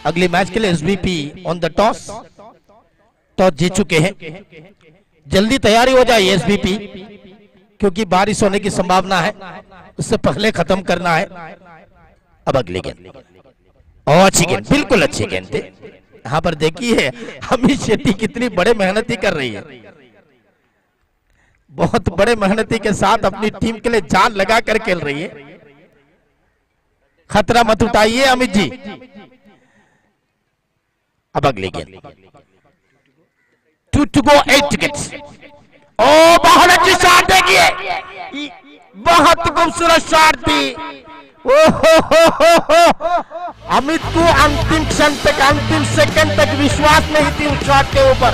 अगले मैच के लिए एसबीपी ऑन द टॉस जीत चुके हैं। जल्दी तैयारी हो जाए एसबीपी, क्योंकि बारिश होने की संभावना है, उससे पहले खत्म करना है। अब अगली गेंद, और अच्छी गेंद, बिल्कुल अच्छी गेंद थी। यहां पर देखिए अमित शेट्टी कितनी बड़े मेहनती कर रही है, बहुत बड़े मेहनती के साथ अपनी टीम के लिए जान लगा कर खेल रही है। खतरा मत उठाइए अमित जी। अब अगली गेंद, 2 to go, 8 विकेट्स। ओ बहुत अच्छी शॉट देखिए, बहुत खूबसूरत शॉट थी। अमित को अंतिम क्षण तक, अंतिम सेकंड तक विश्वास नहीं थी उस शॉट के ऊपर।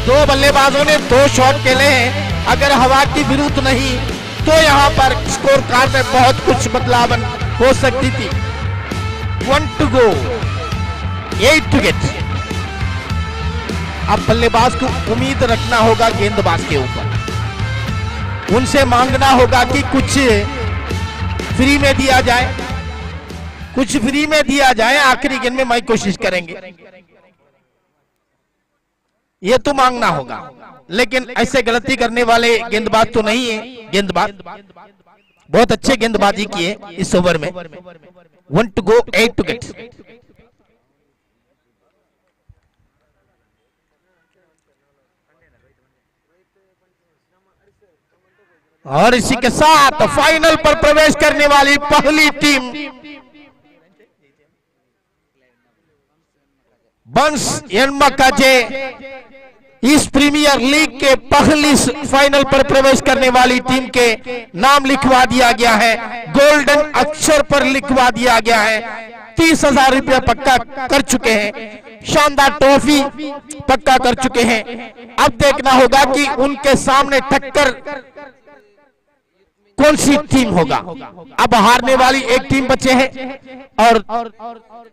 2 बल्लेबाजों ने 2 शॉट खेले हैं। अगर हवा की विरुद्ध नहीं तो यहां पर स्कोर कार्ड में बहुत कुछ बदलाव हो सकती थी। 1 to go, 8 विकेट्स। अब बल्लेबाज को उम्मीद रखना होगा गेंदबाज के ऊपर, उनसे मांगना होगा कि कुछ फ्री में दिया जाए, कुछ फ्री में दिया जाए आखिरी गेंद में, मैं कोशिश करेंगे। ये तो मांगना होगा, लेकिन ऐसे गलती करने वाले गेंदबाज तो नहीं है। गेंदबाज बहुत अच्छे गेंदबाजी किए इस ओवर में। 1 to go, 8 to get। और इसी के साथ फाइनल पर प्रवेश करने वाली पहली टीम बंस यनमकाजे इस प्रीमियर लीग के पहली फाइनल पर प्रवेश करने वाली टीम के नाम लिखवा दिया गया है, गोल्डन अक्षर पर लिखवा दिया गया है। 30,000 रुपया पक्का कर चुके हैं, शानदार ट्रॉफी पक्का कर चुके हैं। अब देखना होगा कि उनके सामने टक्कर कौन सी टीम होगा। अब हारने वाली एक टीम बचे हैं और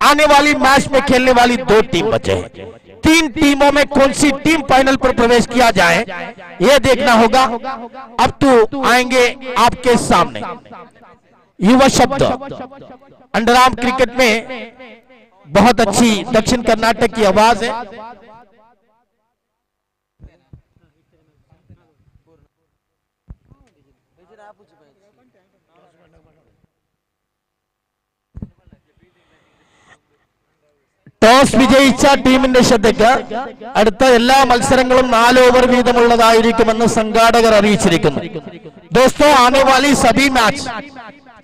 आने वाली मैच में खेलने वाली 2 टीम बचे हैं। 3 टीमों में कौन सी टीम फाइनल पर प्रवेश किया जाए, यह देखना होगा। अब तो आएंगे आपके सामने युवा शब्द। अंडरआर्म क्रिकेट में बहुत अच्छी दक्षिण कर्नाटक की आवाज है। ടോസ് വിജയിച്ച ടീമിന്റെ ശ്രദ്ധയ്ക്ക് അടുത്ത എല്ലാ മത്സരങ്ങളും 4 ഓവർ വീതമുള്ളതായിരിക്കുമെന്ന് സംഘാടകർ അറിയിച്ചിരിക്കുന്നു। दोस्तों आने वाली सभी मैच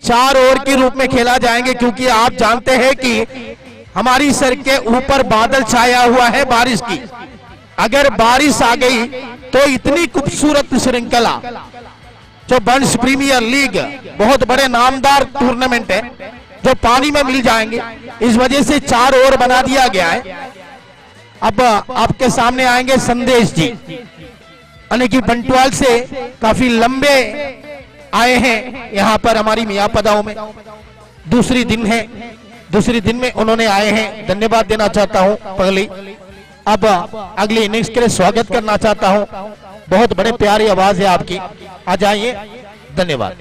4 ओवर के रूप में खेला जाएंगे, क्योंकि आप जानते हैं कि हमारी सर के ऊपर बादल छाया हुआ है बारिश की। अगर बारिश आ गई तो इतनी खूबसूरत श्रृंखला जो बंस प्रीमियर लीग बहुत बड़े नामदार टूर्नामेंट है जो पानी में मिल जाएंगे। इस वजह से 4 ओवर बना दिया गया है। अब आपके सामने आएंगे संदेश जी, यानी कि बंटवाल से काफी लंबे आए हैं यहाँ पर हमारी मियापदाओं में। दूसरी दिन में उन्होंने आए हैं, धन्यवाद देना चाहता हूँ पहले। अब अगली इनिंग्स के लिए स्वागत करना चाहता हूँ। बहुत बड़े प्यारी आवाज है आपकी, आ जाइए, धन्यवाद।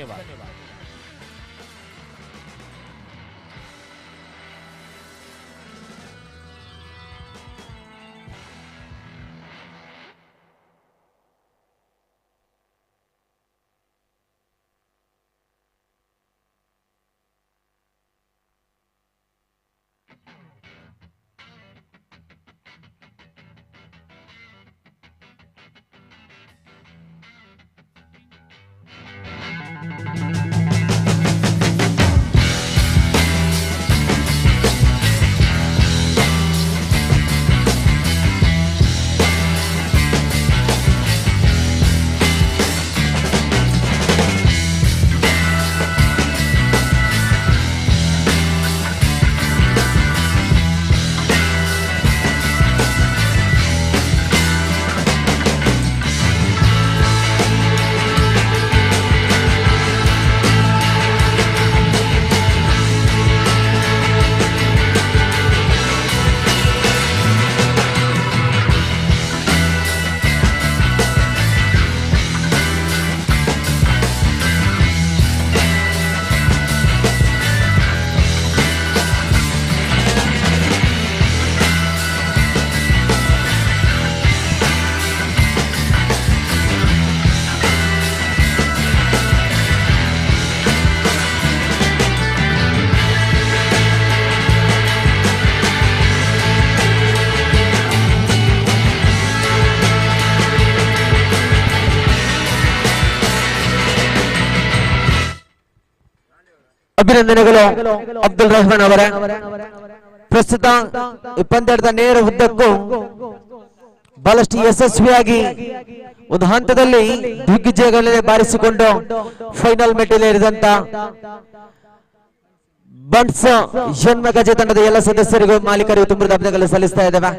ಅಭಿನಂದನೆಗಳು ಅಬ್ದುಲ್ ರಹಮಾನ್ ಅವರೇ. ಪ್ರಸ್ತುತ ಈ ಪಂದ್ಯದ ನೇರ ಉದ್ದಕ್ಕೂ ಬಹಳಷ್ಟು ಯಶಸ್ವಿಯಾಗಿ ಒಂದು ಹಂತದಲ್ಲಿ ದಿಗ್ವಿಜಯಗಳನ್ನೇ ಬಾರಿಸಿಕೊಂಡು ಫೈನಲ್ ಮೆಟ್ಟಿಲೇರಿದಂತ ಬನ್ಸ್ ಯನ್ಮಕಾಜೆ ತಂಡದ ಎಲ್ಲ ಸದಸ್ಯರಿಗೂ ಮಾಲೀಕರಿಗೂ ತುಂಬ ಅಭಿನಂದನೆಗಳು ಸಲ್ಲಿಸ್ತಾ ಇದ್ದೇವೆ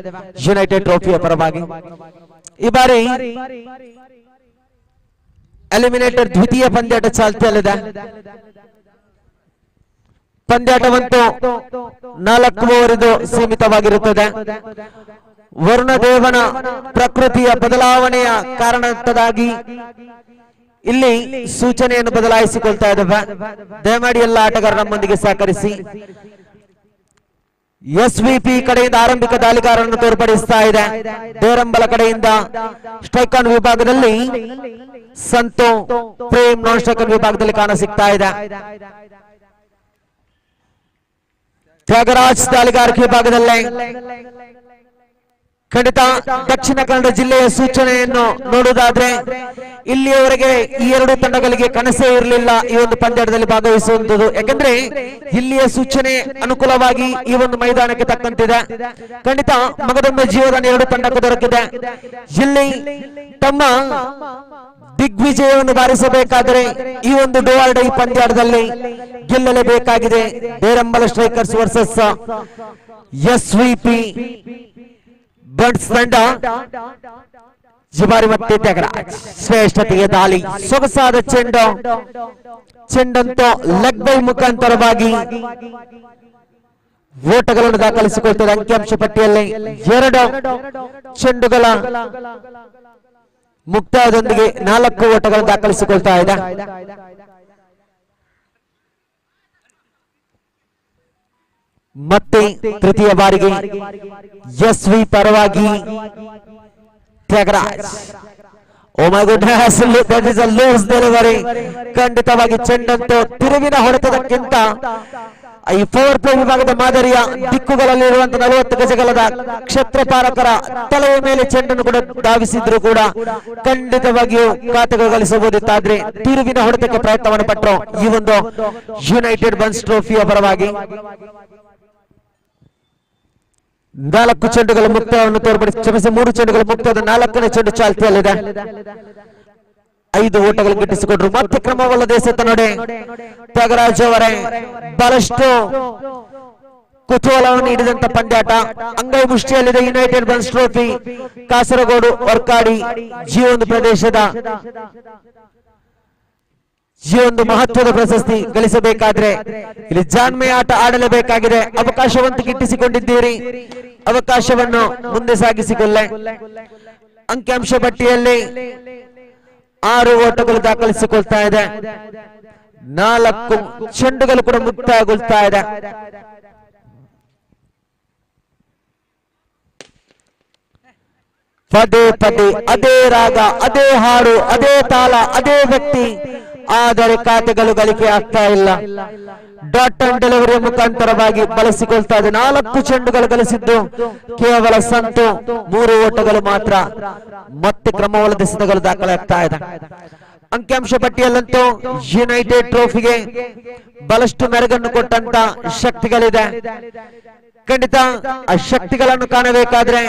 ಯುನೈಟೆಡ್ ಟ್ರೋಫಿಯ ಪರವಾಗಿ. ಈ ಬಾರಿ ಎಲಿಮಿನೇಟರ್ ದ್ವಿತೀಯ ಪಂದ್ಯಾಟ ಚಾಲ್ತಿಯಲ್ಲಿದೆ. ಪಂದ್ಯಾಟವಂತೂ 4 ಓವರ್ ಇದು ಸೀಮಿತವಾಗಿರುತ್ತದೆ. ವರುಣದೇವನ ಪ್ರಕೃತಿಯ ಬದಲಾವಣೆಯ ಕಾರಣದಿಂದಾಗಿ ಇಲ್ಲಿ ಸೂಚನೆಯನ್ನು ಬದಲಾಯಿಸಿಕೊಳ್ತಾ ಇದ್ದೇವೆ. ದಯಮಾಡಿ ಎಲ್ಲ ಆಟಗಾರರ ನಮ್ಮೊಂದಿಗೆ ಸಹಕರಿಸಿ. ಎಸ್ವಿಪಿ ಕಡೆಯಿಂದ ಆರಂಭಿಕ ದಾಳಿಗಾರರನ್ನು ತೋರ್ಪಡಿಸ್ತಾ ಇದೆ. ದೇರಂಬಲ ಕಡೆಯಿಂದ ಸ್ಟ್ರೈಕ್ ಆನ್ ವಿಭಾಗದಲ್ಲಿ ಸಂತು, ಪ್ರೇಮ್ ನಾನ್ ಸ್ಟ್ರೈಕ್ ಆನ್ ವಿಭಾಗದಲ್ಲಿ ಕಾಣ ಸಿಗ್ತಾ ಇದೆ. ತ್ಯಾಗರಾಜ್ ದಾಳಿಗಾರಿಕೆ ವಿಭಾಗದಲ್ಲೇ ಖಂಡಿತ ದಕ್ಷಿಣ ಕನ್ನಡ ಜಿಲ್ಲೆಯ ಸೂಚನೆಯನ್ನು ನೋಡುವುದಾದ್ರೆ ಇಲ್ಲಿಯವರೆಗೆ ಈ ಎರಡು ತಂಡಗಳಿಗೆ ಕನಸೇ ಇರಲಿಲ್ಲ ಈ ಒಂದು ಪಂದ್ಯದಲ್ಲಿ ಭಾಗವಹಿಸುವಂತದ್ದು. ಯಾಕಂದ್ರೆ ಇಲ್ಲಿಯ ಸೂಚನೆ ಅನುಕೂಲವಾಗಿ ಈ ಒಂದು ಮೈದಾನಕ್ಕೆ ತಕ್ಕಂತಿದೆ. ಖಂಡಿತ ಮಗದೊಮ್ಮೆ ಜೀವದಾನ ಎರಡು ತಂಡಕ್ಕೆ ದೊರಕಿದೆ. ಇಲ್ಲಿ ತಮ್ಮ ದಿಗ್ವಿಜಯವನ್ನು ಬಾರಿಸಬೇಕಾದರೆ ಈ ಒಂದು ಡೋವಾರ್ಡ್ ಈ ಪಂದ್ಯದಲ್ಲಿ ಗೆಲ್ಲಲೇಬೇಕಾಗಿದೆ. ಬೇರಂಬಲ ಸ್ಟ್ರೈಕರ್ಸ್ ವರ್ಸಸ್ ಎಸ್ವಿಪಿ ಬಂಟ್ಸ್ ತಂಡ. ಜಿಬಾರಿ ಮತ್ತೆ ತ್ಯಾಗರಾಜ್ ಶ್ರೇಷ್ಠತೆಗೆ ದಾಳಿ, ಸೊಗಸಾದ ಚೆಂಡಂತೂ ಲೆಗ್ ಬೈ ಮುಖಾಂತರವಾಗಿ ಓಟಗಳನ್ನು ದಾಖಲಿಸಿಕೊಳ್ತದೆ. ಅಂಕಿಅಂಶ ಪಟ್ಟಿಯಲ್ಲಿ 2 ಚೆಂಡುಗಳ ಮುಕ್ತಾಯದೊಂದಿಗೆ 4 ಓಟಗಳನ್ನು ದಾಖಲಿಸಿಕೊಳ್ತಾ ಇದೆ. ಮತ್ತೆ ತೃತೀಯ ಬಾರಿಗೆ ಎಸ್ವಿ ಪರವಾಗಿ Tyagaraj. Oh my goodness, that is a loose delivery. ಖಂಡಿತವಾಗಿ ಚೆಂಡಂತೂ ತಿರುವಿನ ಹೊಡೆತದಕ್ಕಿಂತ ಈ 4 ಪ್ಲೇ ವಿಭಾಗದ ಮಾದರಿಯ ದಿಕ್ಕುಗಳಲ್ಲಿರುವಂತಹ 40 ಗಜಗಳದ ಕ್ಷೇತ್ರಪಾಲಕರ ತಲೆಯ ಮೇಲೆ ಚೆಂಡನ್ನು ಕೂಡ ಧಾವಿಸಿದ್ರು ಕೂಡ ಖಂಡಿತವಾಗಿಯೂ ಖಾತೆಗಳಿಸಬಹುದಿತ್ತಾದ್ರೆ ತಿರುವಿನ ಹೊಡೆತಕ್ಕೆ ಪ್ರಯತ್ನವನ್ನು ಪಟ್ಟರು ಈ ಒಂದು ಯುನೈಟೆಡ್ ಬನ್ಸ್ ಟ್ರೋಫಿಯ ಪರವಾಗಿ. 4 ಚೆಂಡುಗಳ ಮುಕ್ತವನ್ನು ತೋರ್ಪಡಿಸಿ 3 ಚೆಂಡುಗಳ ಮುಕ್ತದ 4ನೇ ಚೆಂಡು ಚಾಲ್ತಿಯಲ್ಲಿದೆ. 5 ಓಟಗಳು ಗಿಟ್ಟಿಸಿಕೊಂಡ್ರು. ಮತ್ತೆ ಕ್ರಮವಲ್ಲದೆ ಎಸೆತ ನೋಡಿ ತ್ಯಾಗರಾಜ್ ಅವರೇ ಬಹಳಷ್ಟು ಕುತೂಹಲವನ್ನು ನೀಡಿದಂತ ಪಂದ್ಯಾಟ. ಅಂಗೈ ಮುಷ್ಟಿಯಲ್ಲಿದೆ ಯುನೈಟೆಡ್ ಬನ್ಸ್ ಟ್ರೋಫಿ. ಕಾಸರಗೋಡು ವರ್ಕಾಡಿ ಈ ಒಂದು ಪ್ರದೇಶದ ಈ ಒಂದು ಮಹತ್ವದ ಪ್ರಶಸ್ತಿ ಗಳಿಸಬೇಕಾದ್ರೆ ಇಲ್ಲಿ ಜಾಣ್ಮೆಯ ಆಟ ಆಡಲೇಬೇಕಾಗಿದೆ. ಅವಕಾಶವಂತೂ ಗಿಟ್ಟಿಸಿಕೊಂಡಿದ್ದೀರಿ, ಅವಕಾಶವನ್ನು ಮುಂದೆ ಸಾಗಿಸಿಕೊಳ್ಳೆ. ಅಂಕಿಅಂಶ ಪಟ್ಟಿಯಲ್ಲಿ 6 ಓಟಗಳು ದಾಖಲಿಸಿಕೊಳ್ತಾ ಇದೆ. 4 ಚೆಂಡುಗಳು ಕೂಡ ಮುಕ್ತಾಯಗೊಳ್ತಾ ಇದೆ. ಪದೇ ಪದೇ ಅದೇ ರಾಗ, ಅದೇ ಹಾಡು, ಅದೇ ತಾಳ, ಅದೇ ವ್ಯಕ್ತಿ, ಆದರೆ ಖಾತೆಗಳು ಗಳಿಕೆ ಆಗ್ತಾ ಇಲ್ಲ. ಡಾಟ್ ಅಂಡ್ ಡೆಲಿವರಿಯ ಮುಖಾಂತರವಾಗಿ ಬಳಸಿಕೊಳ್ತಾ ಇದೆ. 4 ಚೆಂಡುಗಳು ಗಳಿಸಿದ್ದು ಕೇವಲ ಸಂತು 3 ಓಟಗಳು ಮಾತ್ರ. ಮತ್ತೆ ಕ್ರಮವಲ್ಲದ ಎಸೆತಗಳು ದಾಖಲಾಗ್ತಾ ಇದೆ. ಅಂಕಿಅಂಶ ಪಟ್ಟಿಯಲ್ಲಂತೂ ಯುನೈಟೆಡ್ ಟ್ರೋಫಿಗೆ ಬಹಳಷ್ಟು ಮೆರುಗನ್ನು ಕೊಟ್ಟಂತ ಶಕ್ತಿಗಳಿದೆ. ಖಂಡಿತ ಆ ಶಕ್ತಿಗಳನ್ನು ಕಾಣಬೇಕಾದ್ರೆ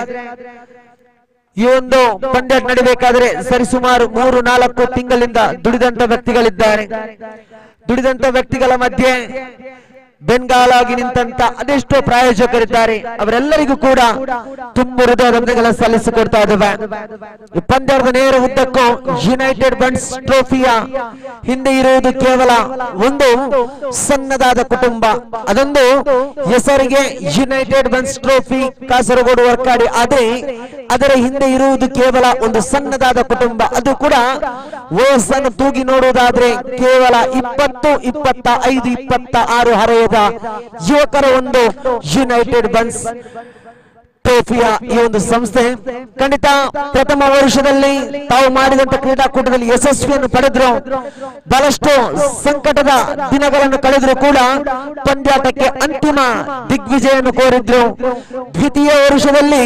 ಈ ಒಂದು ಪಂದ್ಯ ನಡಿಬೇಕಾದ್ರೆ ಸರಿಸುಮಾರು 3-4 ತಿಂಗಳಿಂದ ದುಡಿದಂತ ವ್ಯಕ್ತಿಗಳಿದ್ದಾರೆ. ದುಡಿದಂತ ವ್ಯಕ್ತಿಗಳ ಮಧ್ಯೆ ಬೆಂಗಾಲಾಗಿ ನಿಂತಂತ ಅದೆಷ್ಟೋ ಪ್ರಾಯೋಜಕರಿದ್ದಾರೆ. ಅವರೆಲ್ಲರಿಗೂ ಕೂಡ ತುಂಬ ಹೃದಯದ ಸಲ್ಲಿಸಿಕೊಡ್ತಾ ಇದ್ದೇವೆ. ಈ ಪಂದ್ಯದ ನೇರ ಉದ್ದಕ್ಕೂ ಯುನೈಟೆಡ್ ಬನ್ಸ್ ಟ್ರೋಫಿಯ ಹಿಂದೆ ಇರುವುದು ಕೇವಲ ಒಂದು ಸಣ್ಣದಾದ ಕುಟುಂಬ. ಅದೊಂದು ಹೆಸರಿಗೆ ಯುನೈಟೆಡ್ ಬನ್ಸ್ ಟ್ರೋಫಿ ಕಾಸರಗೋಡು ವರ್ಕಾಡಿ, ಆದ್ರೆ ಅದರ ಹಿಂದೆ ಇರುವುದು ಕೇವಲ ಒಂದು ಸಣ್ಣದಾದ ಕುಟುಂಬ. ಅದು ಕೂಡ ವಯಸ್ಸನ್ನು ತೂಗಿ ನೋಡುವುದಾದ್ರೆ ಕೇವಲ 20, 25, 26 ಹರೆಯದ ಯುವಕರ ಒಂದು ಯುನೈಟೆಡ್ ಬನ್ಸ್ ಟ್ರೋಫಿಯ ಈ ಒಂದು ಸಂಸ್ಥೆ. ಖಂಡಿತ ಪ್ರಥಮ ವರ್ಷದಲ್ಲಿ ತಾವು ಮಾಡಿದಂತ ಕ್ರೀಡಾಕೂಟದಲ್ಲಿ ಯಶಸ್ವಿಯನ್ನು ಪಡೆದ್ರು. ಬಹಳಷ್ಟು ಸಂಕಟದ ದಿನಗಳನ್ನು ಕಳೆದ್ರು ಕೂಡ ಪಂದ್ಯಾಟಕ್ಕೆ ಅಂತಿಮ ದಿಗ್ವಿಜಯವನ್ನು ಕೋರಿದ್ರು. ದ್ವಿತೀಯ ವರ್ಷದಲ್ಲಿ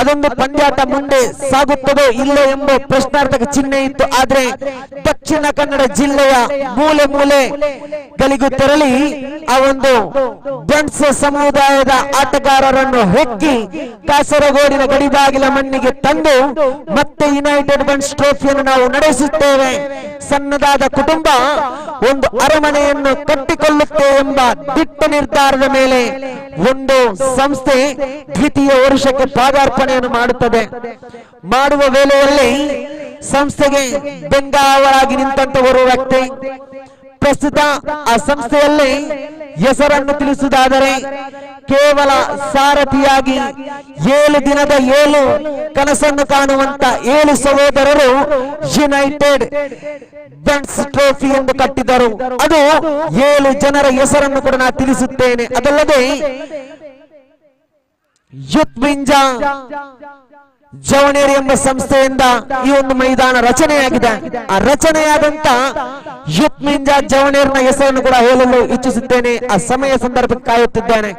ಅದೊಂದು ಪಂದ್ಯಾಟ ಮುಂದೆ ಸಾಗುತ್ತದೋ ಇಲ್ಲೋ ಎಂಬ ಪ್ರಶ್ನಾರ್ಥಕ ಚಿಹ್ನೆ ಇತ್ತು. ಆದ್ರೆ ದಕ್ಷಿಣ ಕನ್ನಡ ಜಿಲ್ಲೆಯ ಮೂಲೆ ಮೂಲೆಗಳಿಗೂ ತೆರಳಿ ಆ ಒಂದು ಬನ್ಸ್ ಸಮುದಾಯದ ಆಟಗಾರರನ್ನು ಹೆಕ್ಕಿ ಕಾಸರಗೋಡಿನ ಗಡಿಬಾಗಿಲ ಮಣ್ಣಿಗೆ ತಂದು ಮತ್ತೆ ಯುನೈಟೆಡ್ ಬನ್ಸ್ ಟ್ರೋಫಿಯನ್ನು ನಾವು ನಡೆಸುತ್ತೇವೆ. ಸಣ್ಣದಾದ ಕುಟುಂಬ ಒಂದು ಅರಮನೆಯನ್ನು ಕಟ್ಟಿಕೊಳ್ಳುತ್ತೆ ಎಂಬ ದಿಟ್ಟ ನಿರ್ಧಾರದ ಮೇಲೆ ಒಂದು ಸಂಸ್ಥೆ ದ್ವಿತೀಯ ವರ್ಷಕ್ಕೆ ಪಾದಾರ್ಪಣೆಯನ್ನು ಮಾಡುತ್ತದೆ. ಮಾಡುವ ವೇಳೆಯಲ್ಲಿ ಸಂಸ್ಥೆಗೆ ಬೆಂಗಾವಲಾಗಿ ನಿಂತಂತವರು ವ್ಯಕ್ತಿ. ಪ್ರಸ್ತುತ ಆ ಸಂಸ್ಥೆಯಲ್ಲಿ ಹೆಸರನ್ನು ತಿಳಿಸುವುದಾದರೆ ಕೇವಲ ಸಾರಥಿಯಾಗಿ 7 ದಿನದ 7 ಕನಸನ್ನು ಕಾಣುವಂತ 7 ಸಹೋದರರು ಯುನೈಟೆಡ್ ಬನ್ಸ್ ಟ್ರೋಫಿ ಎಂದು ಕಟ್ಟಿದರು. ಅದು 7 ಜನರ ಹೆಸರನ್ನು ಕೂಡ ನಾನು ತಿಳಿಸುತ್ತೇನೆ. ಅದಲ್ಲದೆ ಯುತ್ ಮಿಂಜಾ ಜವನೇರಿ ಎಂಬ ಸಂಸ್ಥೆಯಿಂದ ಈ ಒಂದು ಮೈದಾನ ರಚನೆಯಾಗಿದೆ. ಆ ರಚನೆಯಾದಂತ ಯುತ್ ಮಿಂಜಾ ಜವನೇರ್ನ ಹೆಸರನ್ನು ಕೂಡ ಹೇಳಲು ಇಚ್ಛಿಸುತ್ತೇನೆ. ಆ ಸಮಯ ಸಂದರ್ಭಕ್ಕೆ ಕಾಯುತ್ತಿದ್ದೇನೆ.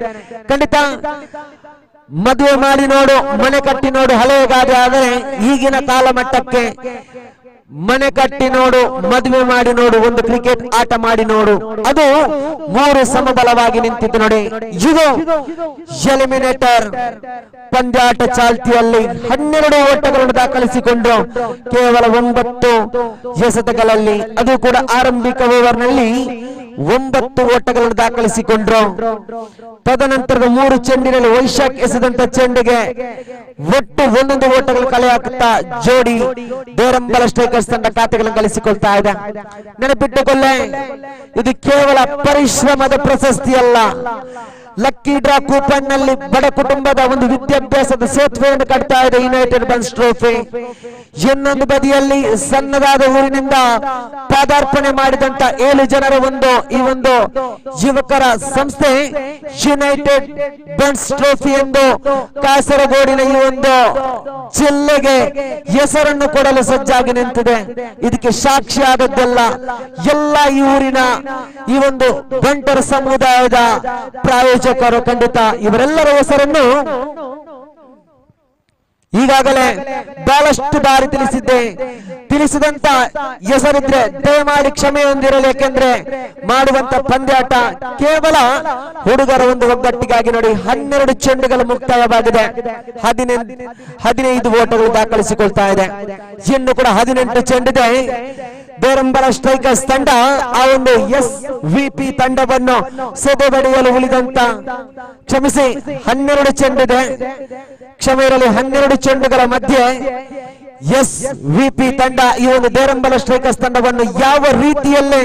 ಖಂಡಿತ ಮದುವೆ ಮಾಡಿ ನೋಡು, ಮನೆ ಕಟ್ಟಿ ನೋಡು ಹಳೆಯ ಗಾದೆ ಆದರೆ ಈಗಿನ ಕಾಲಮಟ್ಟಕ್ಕೆ ಮನೆ ಕಟ್ಟಿ ನೋಡು, ಮದುವೆ ಮಾಡಿ ನೋಡು, ಒಂದು ಕ್ರಿಕೆಟ್ ಆಟ ಮಾಡಿ ನೋಡು, ಅದು ಮೂರು ಸಮಬಲವಾಗಿ ನಿಂತಿದ್ದು ನೋಡಿ. ಇದು ಎಲಿಮಿನೇಟರ್ ಪಂದ್ಯಾಟ ಚಾಲ್ತಿಯಲ್ಲಿ 12 ಓಟಗಳನ್ನು ದಾಖಲಿಸಿಕೊಂಡು ಕೇವಲ 9 ಎಸೆತಗಳಲ್ಲಿ, ಅದು ಕೂಡ ಆರಂಭಿಕ ಓವರ್ನಲ್ಲಿ 9 ಓಟಗಳನ್ನು ದಾಖಲಿಸಿಕೊಂಡ್ರು. ತದನಂತರದ 3 ಚೆಂಡಿನಲ್ಲಿ ವೈಶಾಖ್ ಎಸೆದಂತ ಚೆಂಡಿಗೆ ಒಟ್ಟು 11 ಓಟಗಳು ಕಲೆ ಹಾಕುತ್ತಾ ಜೋಡಿ ದೇರಂಬಲ ಸ್ಟ್ರೈಕರ್ಸ್ ತಂಡ ಖಾತೆಗಳನ್ನು ಗಳಿಸಿಕೊಳ್ತಾ ಇದೆ. ನೆನಪಿಟ್ಟುಕೊಳ್ಳೆ, ಇದು ಕೇವಲ ಪರಿಶ್ರಮದ ಪ್ರಶಸ್ತಿ ಅಲ್ಲ. ಲಕ್ಕಿ ಡ್ರಾ ಕೂಪನ್ ನಲ್ಲಿ ಬಡ ಕುಟುಂಬದ ಒಂದು ವಿದ್ಯಾಭ್ಯಾಸದ ಸೇತುವೆಯನ್ನು ಕಟ್ತಾ ಇದೆ ಯುನೈಟೆಡ್ ಬನ್ಸ್ ಟ್ರೋಫಿ. ಇನ್ನೊಂದು ಬದಿಯಲ್ಲಿ ಸಣ್ಣದಾದ ಊರಿನಿಂದ ಪಾದಾರ್ಪಣೆ ಮಾಡಿದಂತ 7 ಜನರ ಈ ಒಂದು ಯುವಕರ ಸಂಸ್ಥೆ ಯುನೈಟೆಡ್ ಬನ್ಸ್ ಟ್ರೋಫಿ ಎಂದು ಕಾಸರಗೋಡಿನ ಈ ಒಂದು ಜಿಲ್ಲೆಗೆ ಹೆಸರನ್ನು ಕೊಡಲು ಸಜ್ಜಾಗಿ ನಿಂತಿದೆ. ಇದಕ್ಕೆ ಸಾಕ್ಷಿ ಆದದ್ದೆಲ್ಲ ಎಲ್ಲ ಈ ಊರಿನ ಈ ಒಂದು ಬಂಟರ ಸಮುದಾಯದ ಪ್ರಾಯೋಜಕರು. ಖಂಡಿತ ಇವರೆಲ್ಲರ ಹೆಸರನ್ನು ಈಗಾಗಲೇ ಬಹಳಷ್ಟು ಬಾರಿ ತಿಳಿಸಿದಂತ ಹೆಸರಿದ್ರೆ ದಯಮಾಡಿ ಕ್ಷಮೆ ಹೊಂದಿರಲಿ. ಯಾಕೆಂದ್ರೆ ಮಾಡುವಂತ ಪಂದ್ಯಾಟ ಕೇವಲ ಹುಡುಗರ ಒಂದು ಒಗ್ಗಟ್ಟಿಗಾಗಿ ನೋಡಿ. 12 ಚೆಂಡುಗಳು ಮುಕ್ತಾಯವಾಗಿದೆ, 15 ಓಟಗಳು ದಾಖಲಿಸಿಕೊಳ್ತಾ ಇದೆ. ಇನ್ನು ಕೂಡ 18 ಚೆಂಡಿದೆ. ಬೇರಂಬರ ಸ್ಟ್ರೈಕರ್ಸ್ ತಂಡ ಆ ಒಂದು SVP ತಂಡವನ್ನು ಸೆದೆಬಡಿಯಲು ಉಳಿದಂತ 12 ಚೆಂಡಿದೆ. ಕ್ಷಮೆ ಇರಲಿ, 12 ಚೆಂಡುಗಳ ಮಧ್ಯೆ SVP ತಂಡ ಈ ಒಂದು ಬೇರಂಬಲ ಸ್ಟ್ರೈಕರ್ಸ್ ತಂಡವನ್ನು ಯಾವ ರೀತಿಯಲ್ಲೇ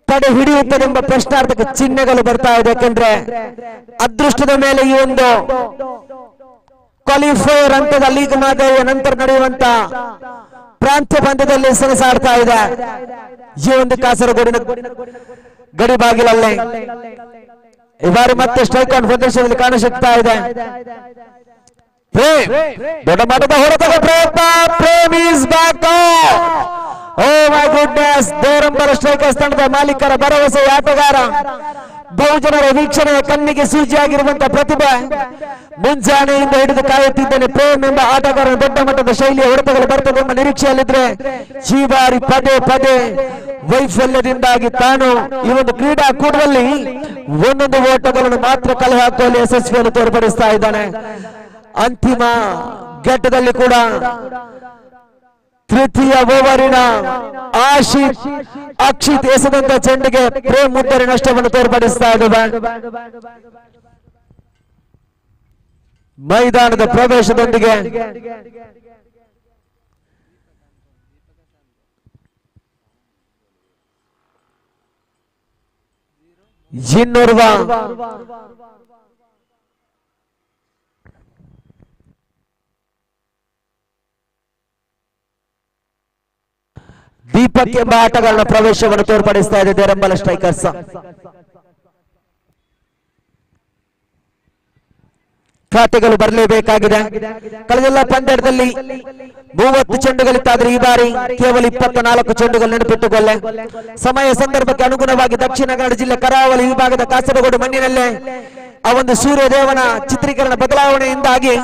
ತಡೆ ಹಿಡಿಯುತ್ತದೆಂಬ ಪ್ರಶ್ನಾರ್ಥಕ ಚಿಹ್ನೆಗಳು ಬರ್ತಾ ಇದೆ. ಯಾಕೆಂದ್ರೆ ಅದೃಷ್ಟದ ಮೇಲೆ ಈ ಒಂದು ಕ್ವಾಲಿಫೈಯರ್ ಹಂತದ ಲೀಗ್ ಮಾದರಿಯ ನಂತರ ನಡೆಯುವಂತ ಪ್ರಾಂತ್ಯ ಪಂದ್ಯದಲ್ಲಿ ಸೆಣಸಾಡ್ತಾ ಇದೆ. ಈ ಒಂದು ಕಾಸರಗೋಡಿನ ಗಡಿ ಬಾಗಿಲಲ್ಲೇ ಈ ಬಾರಿ ಮತ್ತೆ ಸ್ಟ್ರೈಕ್ ಔಟ್ ಪ್ರದೇಶದಲ್ಲಿ ಕಾಣಸಿಗ್ತಾ ಇದೆ. ದೊಡ್ಡ ಮಟ್ಟದ ಹೊರತಗ ಪ್ರಯತ್ನ. Prem is back. Oh my goodness. Derambala strikers ತಂಡದ ಮಾಲೀಕರ ಭರವಸೆ ಆಟಗಾರ, ಬಹುಜನರ ವೀಕ್ಷಣೆಯ ಕಣ್ಣಿಗೆ ಸೂಚಿಯಾಗಿರುವಂತಹ ಪ್ರತಿಭೆ, ಮುಂಜಾನೆಯಿಂದ ಹಿಡಿದು ಕಾಯುತ್ತಿದ್ದೇನೆ ಪ್ರೇಮ್ ಎಂಬ ಆಟಗಾರನ ದೊಡ್ಡ ಮಟ್ಟದ ಶೈಲಿಯ ಹೊಡೆತಗಳು ಬರ್ತದೆ ಎಂಬ ನಿರೀಕ್ಷೆಯಲ್ಲಿದ್ರೆ ಈ ಬಾರಿ ಪದೇ ವೈಫಲ್ಯದಿಂದಾಗಿ ತಾನು ಈ ಒಂದು ಕ್ರೀಡಾಕೂಟದಲ್ಲಿ 11 ಓಟಗಳನ್ನು ಮಾತ್ರ ಕಲೆ ಹಾಕುವಲ್ಲಿ ಯಶಸ್ವಿಯನ್ನು ತೋರ್ಪಡಿಸ್ತಾ ಇದ್ದಾನೆ. ಅಂತಿಮ ಘಟ್ಟದಲ್ಲಿ ಕೂಡ ತೃತೀಯ ಓವರಿನ ಅಕ್ಷಿತ್ ಎಸೆದಂತ ಚೆಂಡಿಗೆ ಪ್ರೇಮ್ ಮುದ್ದರಿ ನಷ್ಟವನ್ನು ತೋರ್ಪಡಿಸ್ತಾ ಇದ್ದಾನೆ. ಮೈದಾನದ ಪ್ರವೇಶದೊಂದಿಗೆ ಇನ್ನೋರ್ವ ದೀಪಕ್ ಎಂಬ ಆಟಗಾರನ ಪ್ರವೇಶವನ್ನು ತೋರ್ಪಡಿಸ್ತಾ ಇದೆ ದೇರಂಬಲ ಸ್ಟ್ರೈಕರ್ಸ್. ಖಾತೆಗಳು ಬರಲೇಬೇಕಾಗಿದೆ. ಕಳೆದೆಲ್ಲ ಪಂದ್ಯದಲ್ಲಿ 30 ಚೆಂಡುಗಳಿತ್ತಾದ್ರೆ ಈ ಬಾರಿ ಕೇವಲ 24 ಚೆಂಡುಗಳು. ನೆನಪಿಟ್ಟುಕೊಳ್ಳೆ, ಸಮಯ ಸಂದರ್ಭಕ್ಕೆ ಅನುಗುಣವಾಗಿ ದಕ್ಷಿಣ ಕನ್ನಡ ಜಿಲ್ಲೆ ಕರಾವಳಿ ವಿಭಾಗದ ಕಾಸರಗೋಡು ಮಣ್ಣಿನಲ್ಲೇ ಆ ಒಂದು ಸೂರ್ಯದೇವನ ಚಿತ್ರೀಕರಣ ಬದಲಾವಣೆಯಿಂದಾಗಿ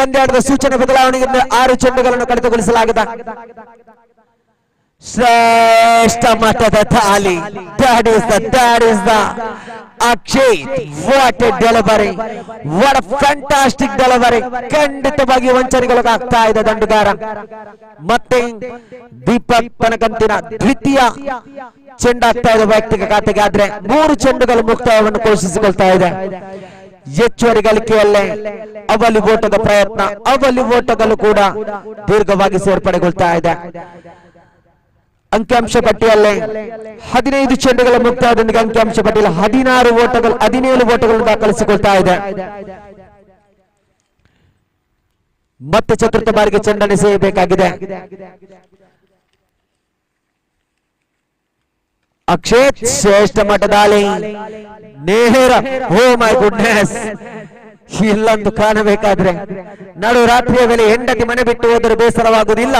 ಪಂದ್ಯಾಟದ ಸೂಚನೆ ಬದಲಾವಣೆಯಿಂದ 6 ಚೆಂಡುಗಳನ್ನು ಕಡಿತಗೊಳಿಸಲಾಗಿದೆ. ಶ್ರೇಷ್ಠ ಮಟ್ಟದ ತಾಲಿ. That is the Akshay. What a delivery, what a fantastic delivery. ಖಂಡಿತವಾಗಿ ವಂಚನೆಗೊಳಗಾಗ್ತಾ ಇದೆ ದಂಡುಗಾರ. ಮತ್ತೆ ದೀಪಕ್ ತನಕಂತಿನ ದ್ವಿತೀಯ ಚೆಂಡಾಗ್ತಾ ಇದೆ ವೈಯಕ್ತಿಕ ಖಾತೆಗೆ. ಆದ್ರೆ 3 ಚೆಂಡುಗಳು ಮುಕ್ತಾಯವನ್ನು ಘೋಷಿಸಿಕೊಳ್ತಾ ಇದೆ. ಹೆಚ್ಚುವರಿ ಗಳಿಕೆಯಲ್ಲೇ ಅವಲಿ ಓಟದ ಪ್ರಯತ್ನ, ಅವಲಿ ಓಟಗಳು ಕೂಡ ದೀರ್ಘವಾಗಿ ಸೇರ್ಪಡೆಗೊಳ್ತಾ ಇದೆ. ಅಂಕಿಅಂಶ ಪಟ್ಟಿಯಲ್ಲೇ 15 ಚೆಂಡುಗಳ ಮುಕ್ತಾಯದೊಂದಿಗೆ ಅಂಕಿಅಂಶ ಪಟ್ಟಿಯಲ್ಲಿ 17 ಓಟಗಳು ದಾಖಲಿಸಿಕೊಳ್ತಾ ಇದೆ. ಮತ್ತೆ ಚತುರ್ಥ ಬಾರಿಗೆ ಚೆಂಡನ್ನು ಎಸೆಯಬೇಕಾಗಿದೆ. ಅಕ್ಷೇತ್ ಶ್ರೇಷ್ಠ ಮಟ್ಟದಾಳಿ ನೇರ. ಓ ಮೈ ಗುಡ್ನೆಸ್, ಇಲ್ಲಂತೂ ಕಾಣಬೇಕಾದ್ರೆ ನಡು ರಾತ್ರಿಯ ವೇಳೆ ಹೆಂಡತಿ ಮನೆ ಬಿಟ್ಟು ಹೋದರೆ ಬೇಸರವಾಗುವುದಿಲ್ಲ.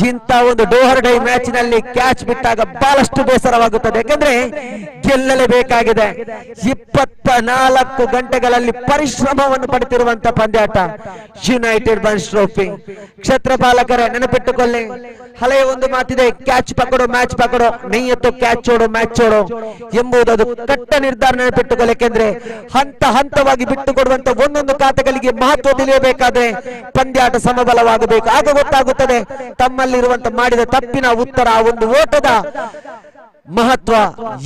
ಇಂಥ ಒಂದು ಡೋಹರ್ ಡೈ ಮ್ಯಾಚ್ ನಲ್ಲಿ ಕ್ಯಾಚ್ ಬಿಟ್ಟಾಗ ಬಹಳಷ್ಟು ಬೇಸರವಾಗುತ್ತದೆ. ಯಾಕಂದ್ರೆ ಗೆಲ್ಲಲೇಬೇಕಾಗಿದೆ. 24 ಗಂಟೆಗಳಲ್ಲಿ ಪರಿಶ್ರಮವನ್ನು ಪಡೆದಿರುವಂತಹ ಪಂದ್ಯಾಟ ಯುನೈಟೆಡ್ ಬನ್ಸ್ ಟ್ರೋಫಿ. ಕ್ಷೇತ್ರಪಾಲಕರೇ ನೆನಪಿಟ್ಟುಕೊಳ್ಳಿ, ಹಳೆಯ ಒಂದು ಮಾತಿದೆ, ಕ್ಯಾಚ್ ಪಕಡೋ ಮ್ಯಾಚ್ ಪಕಡೋ, ನೈಯತ್ತು ಕ್ಯಾಚ್ ಚೋಡೋ ಮ್ಯಾಚ್ ಚೋಡೋ ಎಂಬುದು ಕಟ್ಟ ನಿರ್ಧಾರ ನೆನಪಿಟ್ಟುಕೊಳ್ಳಿ. ಯಾಕೆಂದ್ರೆ ಹಂತ ಹಂತವಾಗಿ ಬಿಟ್ಟುಕೊಡುವಂತ ಒಂದೊಂದು ಖಾತೆಗಳಿಗೆ ಮಹತ್ವ ತಿಳಿಯಬೇಕಾದ್ರೆ ಪಂದ್ಯಾಟ ಸಮಬಲವಾಗಬೇಕು. ಆಗ ಗೊತ್ತಾಗುತ್ತದೆ ತಮ್ಮಲ್ಲಿರುವಂತ ಮಾಡಿದ ತಪ್ಪಿನ ಉತ್ತರ, ಆ ಒಂದು ಓಟದ ಮಹತ್ವ.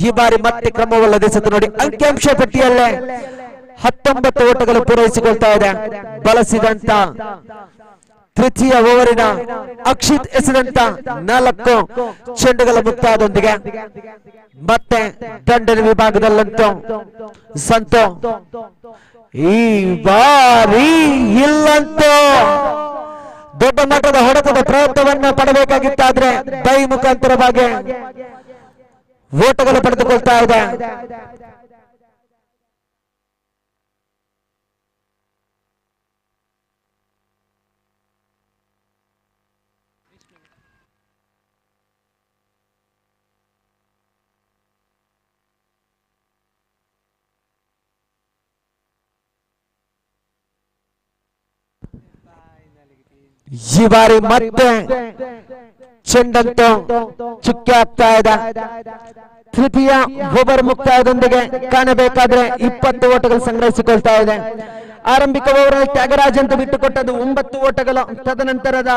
ಈ ಬಾರಿ ಮತ್ತೆ ಕ್ರಮವಲ್ಲದೆಸೆದು ನೋಡಿ, ಅಂಕಿಅಂಶ ಪಟ್ಟಿಯಲ್ಲೇ 19 ಓಟಗಳು ಪೂರೈಸಿಕೊಳ್ತಾ ಇದೆ. ಬಳಸಿದಂತ ತೃತೀಯ ಓವರಿನ ಅಕ್ಷಿತ್ ಎಸೆದಂತ 4 ಚೆಂಡುಗಳ ಮುಕ್ತಾಯದೊಂದಿಗೆ ಮತ್ತೆ ದಂಡನೆ ವಿಭಾಗದಲ್ಲಂತೂ ಸಂತೋ ಈ ಬಾರಿ ಇಲ್ಲಂತೂ ದೊಡ್ಡ ಮಟ್ಟದ ಹೊಡೆತದ ಪ್ರಯತ್ನವನ್ನ ಪಡಬೇಕಾಗಿತ್ತಾದ್ರೆ ಬೈ ಮುಖಾಂತರವಾಗಿ ಓಟಗಳು ಪಡೆದುಕೊಳ್ತಾ ಇದೆ. ಈ ಬಾರಿ ಮತ್ತೆ ಚೆಂಡಂತೂ ಚುಕ್ಕೆ ಆಗ್ತಾ ಇದೆ. ತೃತೀಯ ಓವರ್ ಮುಕ್ತಾಯದೊಂದಿಗೆ ಕಾಣಬೇಕಾದ್ರೆ 20 ಓಟಗಳು ಸಂಗ್ರಹಿಸಿಕೊಳ್ತಾ ಇದೆ. ಆರಂಭಿಕ ಓವರ್ ತ್ಯಾಗರಾಜ್ ಅಂತ ಬಿಟ್ಟುಕೊಟ್ಟದ್ದು 9 ಓಟಗಳು. ತದನಂತರದ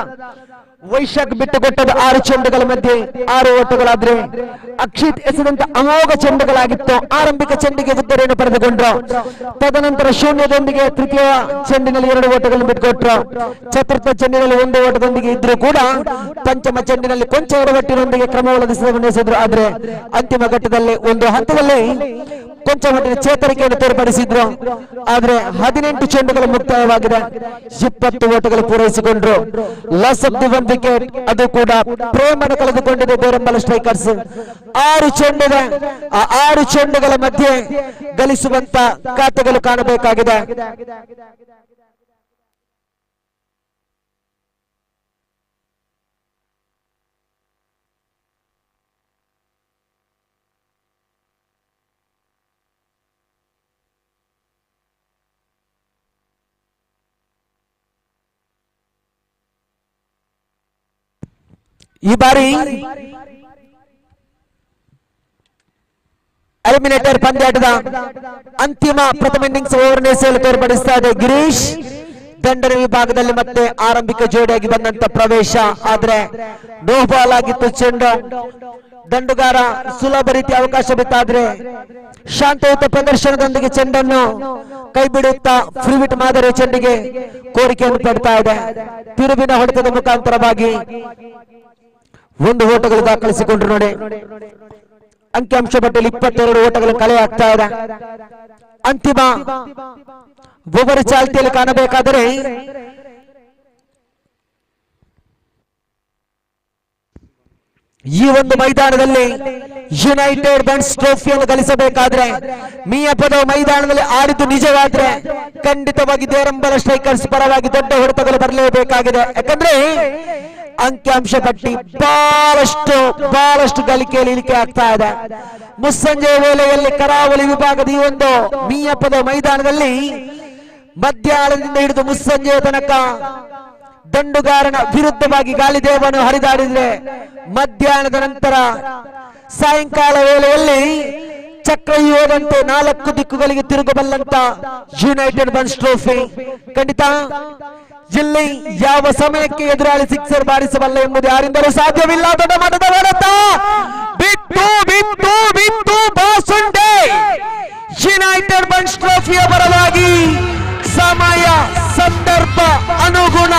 ವೈಶಾಖ್ ಬಿಟ್ಟುಕೊಟ್ಟದ್ದು 6 ಚೆಂಡುಗಳ ಮಧ್ಯೆ 6 ಓಟಗಳಾದ್ರೆ ಅಕ್ಷಿತ್ ಎಸೆದಂತ ಅಮೋಘ ಚೆಂಡುಗಳಾಗಿತ್ತು. ಆರಂಭಿಕ ಚೆಂಡಿಗೆ ಉದ್ದರೆಯನ್ನು ಪಡೆದುಕೊಂಡ್ರು. ತದನಂತರ ಶೂನ್ಯದೊಂದಿಗೆ ತೃತೀಯ ಚೆಂಡಿನಲ್ಲಿ 2 ಓಟಗಳನ್ನು ಬಿಟ್ಟುಕೊಟ್ರು. ಚತುರ್ಥ ಚೆಂಡಿನಲ್ಲಿ 1 ಓಟದೊಂದಿಗೆ ಇದ್ರೂ ಕೂಡ ಪಂಚಮ ಚೆಂಡಿನಲ್ಲಿ ಕೊಂಚ ಎಡವಟ್ಟಿನೊಂದಿಗೆ ಕ್ರಮವಲ್ಲದಿಸಿದ್ರು. ಆದ್ರೆ ಅಂತಿಮ ಘಟ್ಟದಲ್ಲಿ ಒಂದು ಹಂತದಲ್ಲಿ ಕೊಂಚ ಮಟ್ಟಿನ ಚೇತರಿಕೆಯನ್ನು ತೋರ್ಪಡಿಸಿದ್ರು. ಆದ್ರೆ 18 ಚೆಂಡುಗಳು ಮುಕ್ತಾಯವಾಗಿದೆ. 20 ಓಟಗಳು ಪೂರೈಸಿಕೊಂಡ್ರು. ಲಾಸ್ ಆಫ್ ದಿ 1 ವಿಕೆಟ್, ಅದು ಕೂಡ ಪ್ರೇಮನ್ನು ಕಳೆದುಕೊಂಡಿದೆ ಬೇರಂಬಲ ಸ್ಟ್ರೈಕರ್ಸ್. 6 ಚೆಂಡಿದೆ. ಆ 6 ಚೆಂಡುಗಳ ಮಧ್ಯೆ ಗಳಿಸುವಂತ ಖಾತೆಗಳು ಕಾಣಬೇಕಾಗಿದೆ. ಈ ಬಾರಿ ಎಲಿಮಿನೇಟರ್ ಪಂದ್ಯಾಟದ ಅಂತಿಮ ಪ್ರಥಮ ಇನ್ನಿಂಗ್ಸ್ ಓವರ್ ಎಸೆಯಲು ತೋರ್ಪಡಿಸ್ತಾ ಇದೆ ಗಿರೀಶ್. ದಂಡನೆ ವಿಭಾಗದಲ್ಲಿ ಮತ್ತೆ ಆರಂಭಿಕ ಜೋಡಿಯಾಗಿ ಬಂದಂತ ಪ್ರವೇಶ, ಆದ್ರೆ ನೋ ಬಾಲ್ ಆಗಿತ್ತು ಚೆಂಡು. ದಂಡುಗಾರ ಸುಲಭ ರೀತಿಯ ಅವಕಾಶ ಬಿತ್ತಾದ್ರೆ ಶಾಂತಯುತ ಪ್ರದರ್ಶನದೊಂದಿಗೆ ಚೆಂಡನ್ನು ಕೈ ಬಿಡುತ್ತಾ ಫ್ರೀವಿಟ್ ಮಾದರಿಯ ಚೆಂಡಿಗೆ ಕೋರಿಕೆಯನ್ನು ಪಡ್ತಾ ಇದೆ. ತಿರುವಿನ ಹೊಡೆತದ ಮುಖಾಂತರವಾಗಿ 1 ಓಟಗಳು ದಾಖಲಿಸಿಕೊಂಡ್ರು. ನೋಡಿ, ಅಂಕಿಅಂಶ ಪಟ್ಟಿಯಲ್ಲಿ 22 ಓಟಗಳು ಕಳೆ ಆಗ್ತಾ ಇದೆ. ಅಂತಿಮ ಓವರ್ ಚಾಲ್ತಿಯಲ್ಲಿ ಕಾಣಬೇಕಾದರೆ ಈ ಒಂದು ಮೈದಾನದಲ್ಲಿ ಯುನೈಟೆಡ್ ಬನ್ಸ್ ಟ್ರೋಫಿಯನ್ನು ಗಳಿಸಬೇಕಾದ್ರೆ ಮಿಯಾಪದ ಮೈದಾನದಲ್ಲಿ ಆಡಿದ್ದು ನಿಜವಾದ್ರೆ ಖಂಡಿತವಾಗಿ ದೇರಂಬಲ ಸ್ಟ್ರೈಕರ್ಸ್ ಪರವಾಗಿ ದೊಡ್ಡ ಹೊಡೆತಗಳು ಬರಲೇಬೇಕಾಗಿದೆ. ಯಾಕಂದ್ರೆ ಅಂಕಿಅಂಶ ಪಟ್ಟಿ ಬಹಳಷ್ಟು ಗಳಿಕೆಯಲ್ಲಿ ಇಳಿಕೆ ಆಗ್ತಾ ಇದೆ. ಮುಸ್ಸಂಜೆ ವೇಳೆಯಲ್ಲಿ ಕರಾವಳಿ ವಿಭಾಗದ ಈ ಒಂದು ಮಿಯಾಪದ ಮೈದಾನದಲ್ಲಿ ಮಧ್ಯಾಹ್ನದಿಂದ ಹಿಡಿದು ಮುಸ್ಸಂಜೆಯ ತನಕ ದಂಡುಗಾರನ ವಿರುದ್ಧವಾಗಿ ಗಾಳಿದೇವನು ಹರಿದಾಡಿದ್ರೆ, ಮಧ್ಯಾಹ್ನದ ನಂತರ ಸಾಯಂಕಾಲ ವೇಳೆಯಲ್ಲಿ ಚಕ್ರವ್ಯೂಹದಂತೆ 4 ದಿಕ್ಕುಗಳಿಗೆ ತಿರುಗಬಲ್ಲಂತ ಯುನೈಟೆಡ್ ಬನ್ಸ್ ಟ್ರೋಫಿ. ಖಂಡಿತ ಇಲ್ಲಿ ಯಾವ ಸಮಯಕ್ಕೆ ಎದುರಾಳಿ ಸಿಕ್ಸರ್ ಬಾರಿಸಬಲ್ಲ ಎಂಬುದು ಯಾರಿಂದಲೂ ಸಾಧ್ಯವಿಲ್ಲ. ದೊಡ್ಡ ಮಟ್ಟದ ಹೊಡೆತ ಬಿತ್ತು ಬಿತ್ತು ಬಿತ್ತು ಬಾಸುಂಡೆ ಯುನೈಟೆಡ್ ಬನ್ಸ್ ಟ್ರೋಫಿಯ ಪರವಾಗಿ. ಸಮಯ ಸಂದರ್ಭ ಅನುಗುಣ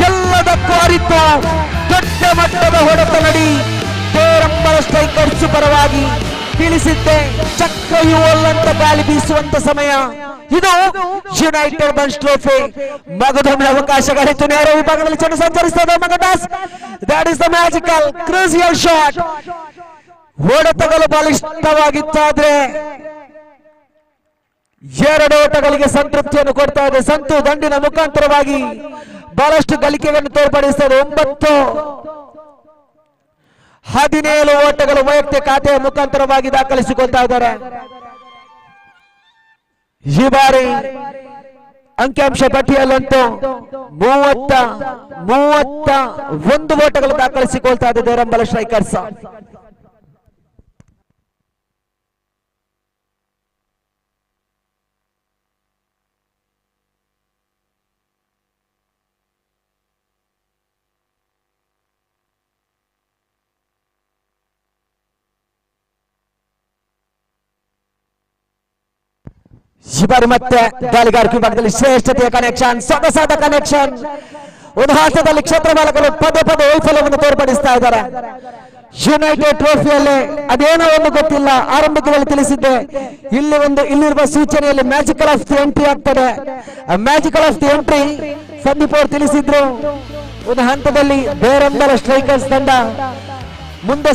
ಎಲ್ಲದಕ್ಕೂ ಅರಿತು ದೊಡ್ಡ ಮಟ್ಟದ ಹೊಡೆತ ನಡಿ ದೇರಂಬಲ ಸ್ಟ್ರೈಕರ್ಸ್ ಪರವಾಗಿ ತಿಳಿಸಿದ್ದೆ. ಚಕ್ರವ್ಯೂಹಲ್ಲಂತ ಗಾಳಿ ಬೀಸುವಂತ ಸಮಯ ಇದು ಯುನೈಟೆಡ್ ಬನ್ಸ್ ಟ್ರೋಫಿ. ಮಗದೊಮ್ಮೆ ಅವಕಾಶಗಳಿತ್ತು. ನೇರ ವಿಭಾಗದಲ್ಲಿ ಚೆಂಡು ಸಂಚರಿಸ್ತದೆ. ಮಗದಾಸ್, that is the magical crucial shot. ಹೊಡೆತಗಳು ಬಲಿಷ್ಠವಾಗಿತ್ತಾದ್ರೆ 2 ಓಟಗಳಿಗೆ ಸಂತೃಪ್ತಿಯನ್ನು ಕೊಡ್ತಾ ಇದೆ. ಸಂತು ದಂಡಿನ ಮುಖಾಂತರವಾಗಿ ಬಹಳಷ್ಟು ಗಳಿಕೆಯನ್ನು ತೋರ್ಪಡಿಸ್ತಾ ಇದೆ. 17 ಓಟಗಳು ವೈಯಕ್ತಿಕ ಖಾತೆಯ ಮುಖಾಂತರವಾಗಿ ದಾಖಲಿಸಿಕೊಳ್ತಾ ಇದ್ದಾರೆ. ಈ ಬಾರಿ ಅಂಕಿಅಂಶ ಪಟ್ಟಿಯಲ್ಲಂತೂ 31 ಓಟಗಳು ದಾಖಲಿಸಿಕೊಳ್ತಾ ಇದೆ ದೇರಂಬಲ ಸ್ಟ್ರೈಕರ್ಸ್. ಈ ಬಾರಿ ಮತ್ತೆ ಗಾಳಿಗಾರಿಕೆ ವಿಭಾಗದಲ್ಲಿ ಶ್ರೇಷ್ಠತೆಯ ಕನೆಕ್ಷನ್, ಸೊಗಸಾದ ಕನೆಕ್ಷನ್. ಉದಾಹರಣದಲ್ಲಿ ಕ್ಷೇತ್ರ ಬಾಲಕರು ಪದೇ ವೈಫಲ್ಯವನ್ನು ತೋರ್ಪಡಿಸ್ತಾ ಇದ್ದಾರೆ. ಯುನೈಟೆಡ್ ಟ್ರೋಫಿಯಲ್ಲಿ ಅದೇನೋ ಒಂದು ಗೊತ್ತಿಲ್ಲ, ಆರಂಭಿಕದಲ್ಲಿ ತಿಳಿಸಿದ್ದೆ. ಇಲ್ಲಿರುವ ಸೂಚನೆಯಲ್ಲಿ ಮ್ಯಾಜಿಕಲ್ ಆಫ್ ದಿ ಎಂಟ್ರಿ ಆಗ್ತದೆ. Magical of the entry Sandeep ಅವರು ತಿಳಿಸಿದ್ರು. ಒಂದು ಹಂತದಲ್ಲಿ ಬೇರಂಬಲ ಸ್ಟ್ರೈಕರ್ಸ್ ತಂಡ ಮುಂದೆ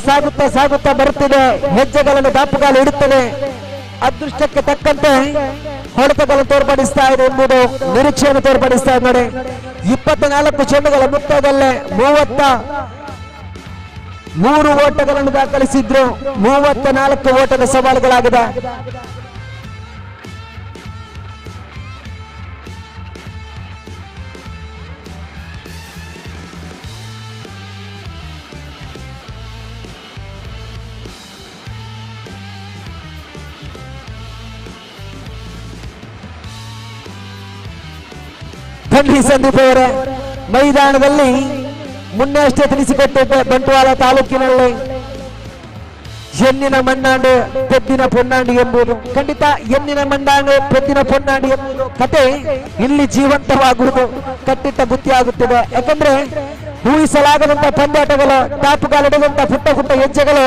ಸಾಗುತ್ತಾ ಬರುತ್ತಿದೆ. ಹೆಜ್ಜೆಗಳನ್ನು ದಾಪುಗಾಲು ಇಡುತ್ತದೆ. ಅದೃಷ್ಟಕ್ಕೆ ತಕ್ಕಂತೆ ಹೊಡೆತಗಳನ್ನು ತೋರ್ಪಡಿಸ್ತಾ ಇದೆ ಎಂಬುದು ನಿರೀಕ್ಷೆಯನ್ನು ತೋರ್ಪಡಿಸ್ತಾ ಇದೆ. ನೋಡಿ, 24 ಚೆಂಡುಗಳ ಮುಕ್ತಾಯದಲ್ಲೇ 33 ಓಟಗಳನ್ನು ದಾಖಲಿಸಿದ್ರು. 34 ಓಟದ ಸವಾಲುಗಳಾಗಿದೆ. ಬನ್ನಿ ಸಂದೀಪ್ ಅವರೇ, ಮೈದಾನದಲ್ಲಿ ಮುನ್ನೆ ಅಷ್ಟೇ ತಿಳಿಸಿಕೊಟ್ಟಿದ್ದೆ, ಬಂಟ್ವಾಳ ತಾಲೂಕಿನಲ್ಲಿ ಎನ್ನಿನ ಮಣ್ಣಾಂಡು ಪೆದ್ದಿನ ಪೊನ್ನಾಂಡಿ ಎಂಬುದು. ಖಂಡಿತ ಎನ್ನಿನ ಮಣ್ಣಾಂಡು ಪೆದ್ದಿನ ಪೊನ್ನಾಂಡಿ ಎಂಬುದು ಕತೆ ಇಲ್ಲಿ ಜೀವಂತವಾಗುವುದು ಕಟ್ಟಿಟ್ಟ ಬುತ್ತಿಯಾಗುತ್ತಿದೆ. ಯಾಕಂದ್ರೆ ಊಹಿಸಲಾಗದಂತ ಪಂದ್ಯಾಟಗಳು, ಟಾಪುಗಾಲಿಡುವಂತ ಪುಟ್ಟ ಹೆಜ್ಜೆಗಳು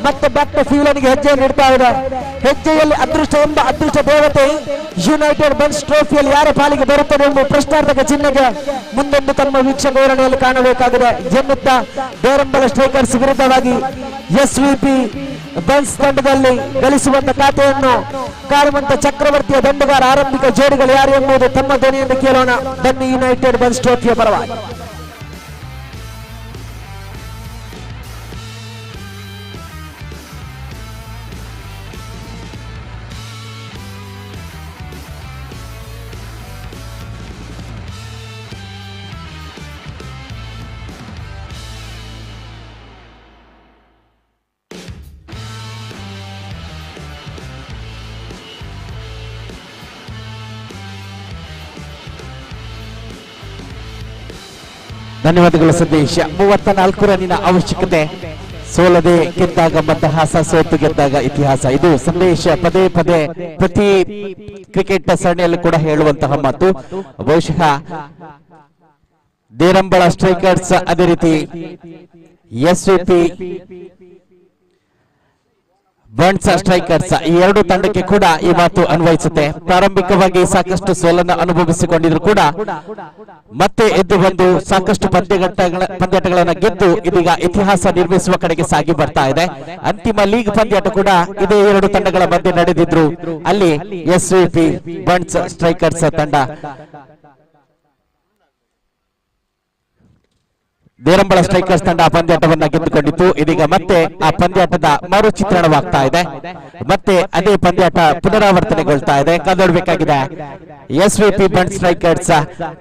ಮತ್ತೆ ಫೀಲ್ಡನಿಗೆ ಹೆಜ್ಜೆ ನೀಡ್ತಾ ಇದೆ. ಹೆಜ್ಜೆಯಲ್ಲಿ ಅದೃಷ್ಟ ದೇವತೆ ಯುನೈಟೆಡ್ ಬನ್ಸ್ ಟ್ರೋಫಿಯಲ್ಲಿ ಯಾರ ಪಾಲಿಗೆ ಬರುತ್ತದೆ ಎಂಬ ಪ್ರಶ್ನಾರ್ಥಕ ಚಿಹ್ನೆಗೆ ಮುಂದೊಂದು ತಮ್ಮ ವೀಕ್ಷಕ ವಿವರಣೆಯಲ್ಲಿ ಕಾಣಬೇಕಾಗಿದೆ ಎನ್ನುತ್ತಾ ಬೇರಂಬಲ ಸ್ಟ್ರೈಕರ್ಸ್ ವಿರುದ್ಧವಾಗಿ SVP ಬನ್ಸ್ ತಂಡದಲ್ಲಿ ಗಳಿಸುವಂತ ಖಾತೆಯನ್ನು ಕಾರುವಂತ ಚಕ್ರವರ್ತಿಯ ದಂಡುಗಾರ ಆರಂಭಿಕ ಜೋಡಿಗಳು ಯಾರು ಎಂಬುದು ತಮ್ಮ ಧ್ವನಿಯನ್ನು ಕೇಳೋಣ. ಬನ್ನಿ ಯುನೈಟೆಡ್ ಬನ್ಸ್ ಟ್ರೋಫಿಯ ಪರವಾಗಿ. ಧನ್ಯವಾದಗಳು ಸಂದೇಶ. 34 ರನ್ನಿನ ಅವಶ್ಯಕತೆ. ಸೋಲದೆ ಗೆದ್ದಾಗ ಮಂದಹಾಸ, ಸೋತು ಗೆದ್ದಾಗ ಇತಿಹಾಸ. ಇದು ಸಂದೇಶ ಪದೇ ಪ್ರತಿ ಕ್ರಿಕೆಟ್ ಸರಣಿಯಲ್ಲಿ ಕೂಡ ಹೇಳುವಂತಹ ಮಾತು. ಬಹುಶಃ ದೇರಂಬಳ ಸ್ಟ್ರೈಕರ್ಸ್ ಅದೇ ರೀತಿ SVP ಬನ್ಸ್ ಸ್ಟ್ರೈಕರ್ಸ್ ಈ ಎರಡು ತಂಡಕ್ಕೆ ಕೂಡ ಈ ಮಾತು ಅನ್ವಯಿಸುತ್ತೆ. ಪ್ರಾರಂಭಿಕವಾಗಿ ಸಾಕಷ್ಟು ಸೋಲನ್ನು ಅನುಭವಿಸಿಕೊಂಡಿದ್ರು ಕೂಡ ಮತ್ತೆ ಎದ್ದು ಬಂದು ಸಾಕಷ್ಟು ಪಂದ್ಯಾಟಗಳನ್ನ ಗೆದ್ದು ಇದೀಗ ಇತಿಹಾಸ ನಿರ್ಮಿಸುವ ಕಡೆಗೆ ಸಾಗಿ ಬರ್ತಾ ಇದೆ. ಅಂತಿಮ ಲೀಗ್ ಪಂದ್ಯಾಟ ಕೂಡ ಇದೇ ಎರಡು ತಂಡಗಳ ಮಧ್ಯೆ ನಡೆದಿದ್ರು. ಅಲ್ಲಿ SVP ಬನ್ಸ್ ಸ್ಟ್ರೈಕರ್ಸ್ ತಂಡ ದೇರಂಬಳ ಸ್ಟ್ರೈಕರ್ಸ್ ತಂಡ ಆ ಪಂದ್ಯಾಟವನ್ನ ಗೆದ್ದುಕೊಂಡಿತ್ತು. ಇದೀಗ ಮತ್ತೆ ಆ ಪಂದ್ಯಾಟದ ಮರುಚಿತ್ರಣವಾಗ್ತಾ ಇದೆ. ಮತ್ತೆ ಅದೇ ಪಂದ್ಯಾಟ ಪುನರಾವರ್ತನೆಗೊಳ್ತಾ ಇದೆ. ಕಾದೋಡ್ಬೇಕಾಗಿದೆ SVP ಬನ್ಸ್ ಸ್ಟ್ರೈಕರ್ಸ್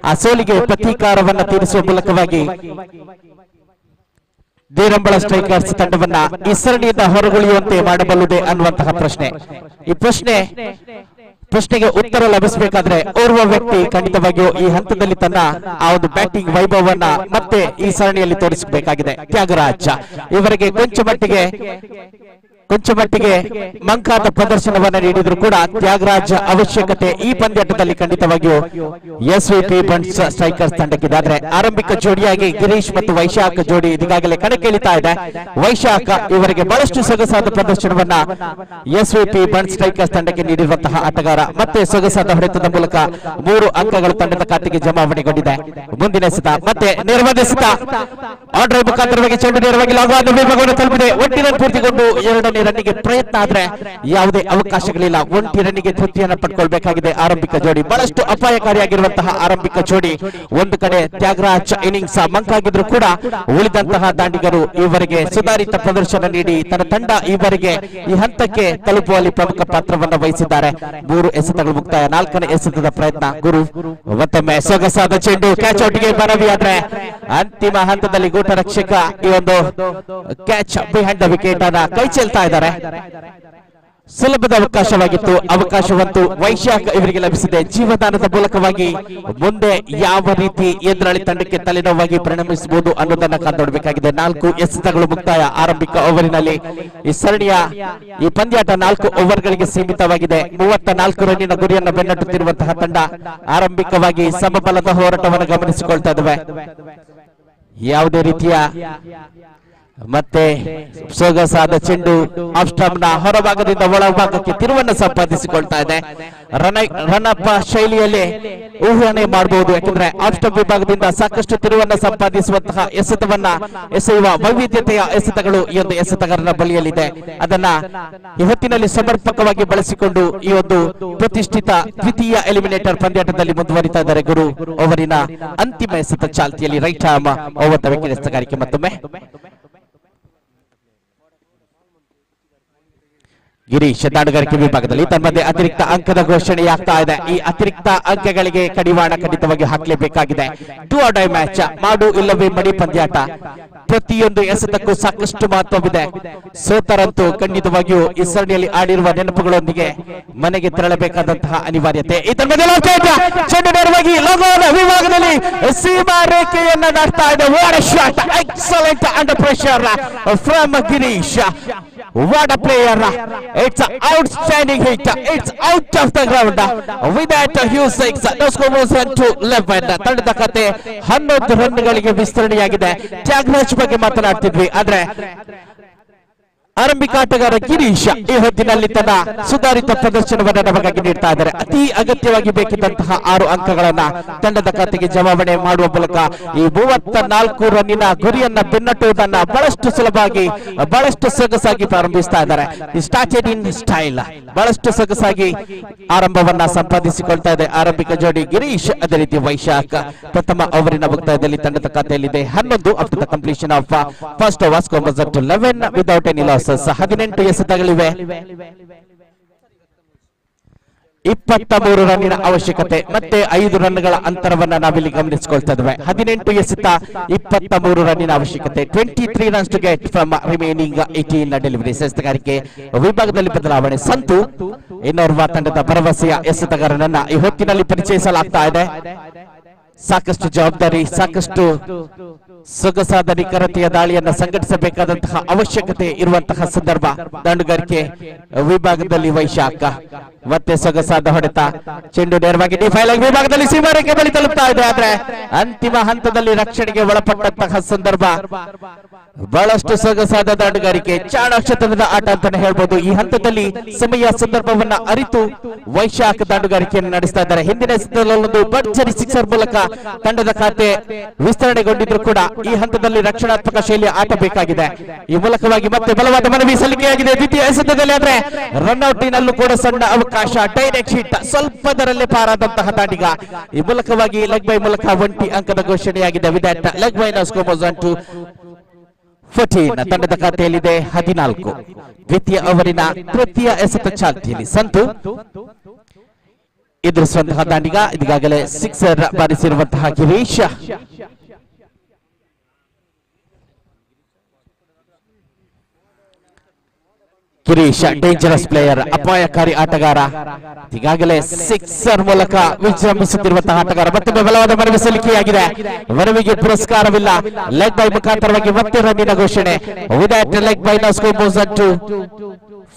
ಆ ಸೋಲಿಗೆ ಪ್ರತೀಕಾರವನ್ನ ತೀರಿಸುವ ಮೂಲಕವಾಗಿ ದೇರಂಬಳ ಸ್ಟ್ರೈಕರ್ಸ್ ತಂಡವನ್ನ ಈ ಸರಣಿಯಿಂದ ಹೊರಗುಳಿಯುವಂತೆ ಮಾಡಬಲ್ಲುದೇ ಅನ್ನುವಂತಹ ಪ್ರಶ್ನೆ. ಈ ಪ್ರಶ್ನೆಗೆ ಉತ್ತರ ಲಭಿಸಬೇಕಾದ್ರೆ ಓರ್ವ ವ್ಯಕ್ತಿ ಖಂಡಿತವಾಗಿಯೂ ಈ ಹಂತದಲ್ಲಿ ತನ್ನ ಆ ಒಂದು ಬ್ಯಾಟಿಂಗ್ ವೈಭವವನ್ನ ಮತ್ತೆ ಈ ಸರಣಿಯಲ್ಲಿ ತೋರಿಸಬೇಕಾಗಿದೆ. ತ್ಯಾಗರಾಜ್ ಇವರಿಗೆ ಕೊಂಚ ಮಟ್ಟಿಗೆ ಮಂಕಾದ ಪ್ರದರ್ಶನವನ್ನ ನೀಡಿದ್ರು ಕೂಡ ತ್ಯಾಗರಾಜ್ ಅವಶ್ಯಕತೆ ಈ ಪಂದ್ಯಾಟದಲ್ಲಿ ಖಂಡಿತವಾಗಿಯೂ SVP ಬನ್ಸ್ ಸ್ಟ್ರೈಕರ್ಸ್ ತಂಡಕ್ಕಿದೆ. ಆದ್ರೆ ಆರಂಭಿಕ ಜೋಡಿಯಾಗಿ ಗಿರೀಶ್ ಮತ್ತು ವೈಶಾಖ್ ಜೋಡಿ ಈಗಾಗಲೇ ಕಣಕ್ಕಿಳಿತಾ ಇದೆ. ವೈಶಾಖ್ ಇವರಿಗೆ ಬಹಳಷ್ಟು ಸೊಗಸಾದ ಪ್ರದರ್ಶನವನ್ನ SVP ಬನ್ಸ್ ಸ್ಟ್ರೈಕರ್ಸ್ ತಂಡಕ್ಕೆ ನೀಡಿರುವಂತಹ ಆಟಗಾರ. ಮತ್ತೆ ಸೊಗಸಾದ ಹೊಡೆತದ ಮೂಲಕ 3 ಅಂಕಗಳು ತಂಡದ ಖಾತೆಗೆ ಜಮಾವಣೆಗೊಂಡಿದೆ. ಮುಂದಿನ ಎಸೆತ ಮತ್ತೆ ನೇರವಾದ ಎಸೆತ ಆರ್ಡರ್ ಮುಖಾಂತರವಾಗಿ ಚೆಂಡು ನೇರವಾಗಿ ಲಾಭವಾದ ವಿಭಾಗವನ್ನು ತಲುಪಿದೆ. ಒಟ್ಟಿನ ಪೂರ್ತಿಗೊಂಡು 2ನೇ 5ನೇ ರನ್ನಿಗೆ ಪ್ರಯತ್ನ ಆದ್ರೆ ಯಾವುದೇ ಅವಕಾಶಗಳಿಲ್ಲ. 1 ರನ್ನಿಗೆ ತೃಪ್ತಿಯನ್ನು ಪಡ್ಕೊಳ್ಬೇಕಾಗಿದೆ ಆರಂಭಿಕ ಜೋಡಿ. ಬಹಳಷ್ಟು ಅಪಾಯಕಾರಿಯಾಗಿರುವಂತಹ ಆರಂಭಿಕ ಜೋಡಿ. ಒಂದು ಕಡೆ ತ್ಯಾಗರಾಜ್ ಇನ್ನಿಂಗ್ಸ್ ಮಂಕಾಗಿದ್ರು ಕೂಡ ಉಳಿದಂತಹ ದಾಂಡಿಗರು ಈವರೆಗೆ ಸುಧಾರಿತ ಪ್ರದರ್ಶನ ನೀಡಿ ತನ್ನ ತಂಡ ಈವರೆಗೆ ಈ ಹಂತಕ್ಕೆ ತಲುಪುವಲ್ಲಿ ಪ್ರಮುಖ ಪಾತ್ರವನ್ನು ವಹಿಸಿದ್ದಾರೆ. 3 ಎಸೆತಗಳು ಮುಕ್ತಾಯ. 4ನೇ ಎಸೆತದ ಪ್ರಯತ್ನ. ಗುರು ಮತ್ತೊಮ್ಮೆ ಸೊಗಸಾದ ಚೆಂಡು ಕ್ಯಾಚ್ ಔಟ್ಗೆ ಮನವಿಯಾದ್ರೆ ಅಂತಿಮ ಹಂತದಲ್ಲಿ ಗೂಟ ರಕ್ಷಕ ಈ ಒಂದು ಕ್ಯಾಚ್ ಬಿಹೈಂಡ್ ದ ವಿಕೆಟ್ ಅನ್ನ ಕೈ ಚೆಲ್ತಾ ಇದ್ದಾರೆ. ಸುಲಭದ ಅವಕಾಶವಾಗಿತ್ತು. ಅವಕಾಶವಂತೂ ವೈಶಾಖ ಇವರಿಗೆ ಲಭಿಸಿದೆ. ಜೀವದಾನದ ಮೂಲಕವಾಗಿ ಮುಂದೆ ಯಾವ ರೀತಿ ಎದುರಾಳಿ ತಂಡಕ್ಕೆ ತಲೆನೋವಾಗಿ ಪರಿಣಮಿಸಬಹುದು ಅನ್ನೋದನ್ನ ಕಾದುನೋಡಬೇಕಾಗಿದೆ. 4 ಎಸೆತಗಳು ಮುಕ್ತಾಯ ಆರಂಭಿಕ ಓವರಿನಲ್ಲಿ. ಈ ಸರಣಿಯ ಈ ಪಂದ್ಯಾಟ 4 ಓವರ್ಗಳಿಗೆ ಸೀಮಿತವಾಗಿದೆ. 34 ರನ್ನಿನ ಗುರಿಯನ್ನು ಬೆನ್ನಟ್ಟುತ್ತಿರುವಂತಹ ತಂಡ ಆರಂಭಿಕವಾಗಿ ಸಮಬಲದ ಹೋರಾಟವನ್ನು ಗಮನಿಸಿಕೊಳ್ತಾ ಇದ್ದಾವೆ. ಯಾವುದೇ ರೀತಿಯ ಮತ್ತೆ ಸೊಗಸಾದ ಚೆಂಡು ಆಫ್ ಸ್ಟಂಪ್ ನ ಹೊರಭಾಗದಿಂದ ಒಳಭಾಗಕ್ಕೆ ತಿರುವನ್ನು ಸಂಪಾದಿಸಿಕೊಳ್ತಾ ಇದೆ. ರನ್ ಅಪ್ ಶೈಲಿಯಲ್ಲಿ ಊಹಣೆ ಮಾಡಬಹುದು. ಯಾಕಂದ್ರೆ ಆಫ್ ಸ್ಟಂಪ್ ವಿಭಾಗದಿಂದ ಸಾಕಷ್ಟು ತಿರುವನ್ನು ಸಂಪಾದಿಸುವಂತಹ ಎಸೆತವನ್ನ ಎಸೆಯುವ ವೈವಿಧ್ಯತೆಯ ಎಸೆತಗಳು ಈ ಒಂದು ಎಸೆತಗಾರನ ಬಳಿಯಲ್ಲಿದೆ. ಅದನ್ನ ಈ ಹೊತ್ತಿನಲ್ಲಿ ಸಮರ್ಪಕವಾಗಿ ಬಳಸಿಕೊಂಡು ಈ ಒಂದು ಪ್ರತಿಷ್ಠಿತ ದ್ವಿತೀಯ ಎಲಿಮಿನೇಟರ್ ಪಂದ್ಯಾಟದಲ್ಲಿ ಮುಂದುವರಿತಾ ಇದ್ದಾರೆ. ಗುರು ಓವರಿನ ಅಂತಿಮ ಎಸೆತ ಚಾಲ್ತಿಯಲ್ಲಿ right arm over the wicket ಎಸೆತಗಾರಿಕೆ. ಮತ್ತೊಮ್ಮೆ ಗಿರೀಶ್ ದಾಂಡುಗಾರಿಕೆ ವಿಭಾಗದಲ್ಲಿ ತಮ್ಮದೇ ಅತಿರಿಕ್ತ ಅಂಕದ ಘೋಷಣೆಯಾಗ್ತಾ ಇದೆ. ಈ ಅತಿರಿಕ್ತ ಅಂಕಗಳಿಗೆ ಕಡಿವಾಣ ಖಂಡಿತವಾಗಿ ಹಾಕಲೇಬೇಕಾಗಿದೆ. ಡೂ ಆರ್ ಡೈ ಮ್ಯಾಚ್, ಮಾಡು ಇಲ್ಲವೇ ಮಡಿ ಪಂದ್ಯಾಟ. ಪ್ರತಿಯೊಂದು ಎಸೆತಕ್ಕೂ ಸಾಕಷ್ಟು ಮಹತ್ವವಿದೆ. ಸೋತರಂತೂ ಖಂಡಿತವಾಗಿಯೂ ಈ ಸರಣಿಯಲ್ಲಿ ಆಡಿರುವ ನೆನಪುಗಳೊಂದಿಗೆ ಮನೆಗೆ ತೆರಳಬೇಕಾದಂತಹ ಅನಿವಾರ್ಯತೆ. ಚೆಂಡು ನೇರವಾಗಿ ಲಗೋನ ವಿಭಾಗದಲ್ಲಿ ಸೀಮಾ ರೇಖೆಯನ್ನ ದಾಟ್ತಾ ಇದೆ. What a shot, excellent under pressure from Girish. What a player! It's an outstanding hit. It's out of the ground. With that, Hughes six. No score moves into 11. ತಂಡದ ಕತೆ 11 ರನ್ಗಳಿಗೆ ವಿಸ್ತರಣೆಯಾಗಿದೆ. ತ್ಯಾಗರಾಜ್ ಬಗ್ಗೆ ಮಾತನಾಡ್ತಿದ್ವಿ, ಆದ್ರೆ ಆರಂಭಿಕ ಆಟಗಾರ ಗಿರೀಶ್ ಈ ಹೊತ್ತಿನಲ್ಲಿ ತನ್ನ ಸುಧಾರಿತ ಪ್ರದರ್ಶನವನ್ನು ನಮಗಾಗಿ ನೀಡ್ತಾ ಇದ್ದಾರೆ. ಅತಿ ಅಗತ್ಯವಾಗಿ ಬೇಕಿದ್ದಂತಹ 6 ಅಂಕಗಳನ್ನ ತಂಡದ ಖಾತೆಗೆ ಜಮಾವಣೆ ಮಾಡುವ ಮೂಲಕ ಈ 34 ರನ್ನಿನ ಗುರಿಯನ್ನ ಬೆನ್ನಟ್ಟುವುದನ್ನ ಬಹಳಷ್ಟು ಸುಲಭವಾಗಿ ಬಹಳಷ್ಟು ಸೊಗಸಾಗಿ ಪ್ರಾರಂಭಿಸ್ತಾ ಇದ್ದಾರೆ. ಸ್ಟಾರ್ಟೆಡ್ ಇನ್ ಸ್ಟೈಲ್, ಬಹಳಷ್ಟು ಸೊಗಸಾಗಿ ಆರಂಭವನ್ನ ಸಂಪಾದಿಸಿಕೊಳ್ತಾ ಇದೆ ಆರಂಭಿಕ ಜೋಡಿ ಗಿರೀಶ್. ಅದೇ ರೀತಿ ವೈಶಾಖ ಪ್ರಥಮ ಓವರಿನ ಮುಕ್ತಾಯದಲ್ಲಿ ತಂಡದ ಖಾತೆಯಲ್ಲಿದೆ 11 after the completion of first over. Score was 11 without any loss. 18 ಎಸೆತಗಳಿವೆ, 23 ರನ್ನಿನ ಅವಶ್ಯಕತೆ, ಮತ್ತೆ 5 ರನ್ಗಳ ಅಂತರವನ್ನ ನಾವಿಲ್ಲಿ ಗಮನಿಸಿಕೊಳ್ತಾ ಇದ್ದೇವೆ. 18 ಎಸೆತ, 23 ರನ್ನಿನ ಅವಶ್ಯಕತೆ. 23 runs to get from remaining 18 deliveries. ಎಸೆತಗಾರಿಕೆ ವಿಭಾಗದಲ್ಲಿ ಬದಲಾವಣೆ. ಸಂತು ಇನ್ನೋರ್ವ ತಂಡದ ಭರವಸೆಯ ಎಸೆತಗಾರನನ್ನ ಈ ಹೊತ್ತಿನಲ್ಲಿ ಪರಿಚಯಿಸಲಾಗ್ತಾ ಇದೆ. ಸಾಕಷ್ಟು ಜವಾಬ್ದಾರಿ, ಸಾಕಷ್ಟು ಸೊಗಸಾದ ನಿಖರತೆಯ ದಾಳಿಯನ್ನ ಸಂಘಟಿಸಬೇಕಾದಂತಹ ಅವಶ್ಯಕತೆ ಇರುವಂತಹ ಸಂದರ್ಭ. ದಾಂಡುಗಾರಿಕೆ ವಿಭಾಗದಲ್ಲಿ ವೈಶಾಖ ಮತ್ತೆ ಸೊಗಸಾದ ಹೊಡೆತ. ಚೆಂಡು ನೇರವಾಗಿ ಡಿಫೈಲ್ ವಿಭಾಗದಲ್ಲಿ ಸೀಮಾರೇಖೆ ಬಳಿ ತಲುಪ್ತಾ ಇದೆ. ಆದ್ರೆ ಅಂತಿಮ ಹಂತದಲ್ಲಿ ರಕ್ಷಣೆಗೆ ಒಳಪಟ್ಟಂತಹ ಸಂದರ್ಭ. ಬಹಳಷ್ಟು ಸೊಗಸಾದ ದಾಂಡುಗಾರಿಕೆ, ಚಾಣಾಕ್ಷತನದ ಆಟ ಅಂತಾನೆ ಹೇಳ್ಬೋದು. ಈ ಹಂತದಲ್ಲಿ ಸಮಯ ಸಂದರ್ಭವನ್ನ ಅರಿತು ವೈಶಾಖ ದಾಂಡುಗಾರಿಕೆಯನ್ನು ನಡೆಸ್ತಾ ಇದ್ದಾರೆ. ಹಿಂದಿನ ಒಂದು ಭರ್ಜರಿ ಸಿಕ್ಸರ್ ಮೂಲಕ ತಂಡದ ಖಾತೆ ವಿಸ್ತರಣೆಗೊಂಡಿದ್ರು ಕೂಡ ಈ ಹಂತದಲ್ಲಿ ರಕ್ಷಣಾತ್ಮಕ ಶೈಲಿಯ ಆಟ ಬೇಕಾಗಿದೆ. ಈ ಮೂಲಕವಾಗಿ ಮತ್ತೆ ಬಲವಾದ ಮನವಿ ಸಲ್ಲಿಕೆಯಾಗಿದೆ ದ್ವಿತೀಯ ಎಸೆತದಲ್ಲಿ. ಆದ್ರೆ ರನ್ಔಟಿನಲ್ಲೂ ಕೂಡ ಸಣ್ಣ ಅವಕಾಶ. ಡೈರೆಕ್ಟ್ ಹಿಟ್, ಸ್ವಲ್ಪದರಲ್ಲೇ ಪಾರಾದಂತಹ ದಾಂಡಿಗ. ಈ ಮೂಲಕವಾಗಿ ಲೆಗ್ ಬೈ ಮೂಲಕ 1 ಅಂಕದ ಘೋಷಣೆಯಾಗಿದೆ. ವಿತ್ ದಟ್ ಲೆಗ್ ಬೈ ನ ಸ್ಕೋರ್ ವಾಸ್ 14. ತಂಡದ ಖಾತೆಯಲ್ಲಿದೆ 14. ದ್ವಿತೀಯ ಓವರಿನ ತೃತೀಯ ಎಸೆತ ಚಾಲ್ತಿಯಲ್ಲಿ ಸಂತು ಎದುರಿಸುವಂತಹ ದಾಂಡಿಗ. ಈಗಾಗಲೇ 6 ಬಾರಿಸಿರುವಂತಹ ಗಿರೀಶ್. ಗಿರೀಶ್ ಡೇಂಜರಸ್ ಪ್ಲೇಯರ್, ಅಪಾಯಕಾರಿ ಆಟಗಾರ. ಈಗಾಗಲೇ 6 ಮೂಲಕ ವಿಜೃಂಭಿಸುತ್ತಿರುವಂತಹ ಆಟಗಾರ. ಮತ್ತೊಮ್ಮೆ ಬಲವಾದ ಮನವಿ ಸಲ್ಲಿಕೆಯಾಗಿದೆ. ಮನವಿಗೆ ಪುರಸ್ಕಾರವಿಲ್ಲ. ಲೆಗ್ ಬೈ ಮುಖಾಂತರವಾಗಿ ಮತ್ತೆ ರನ್ನಿನ ಘೋಷಣೆ. ವಿತ್ ಲೆಗ್ ಬೈ ನ ಸ್ಕೋರ್ ವಾಸ್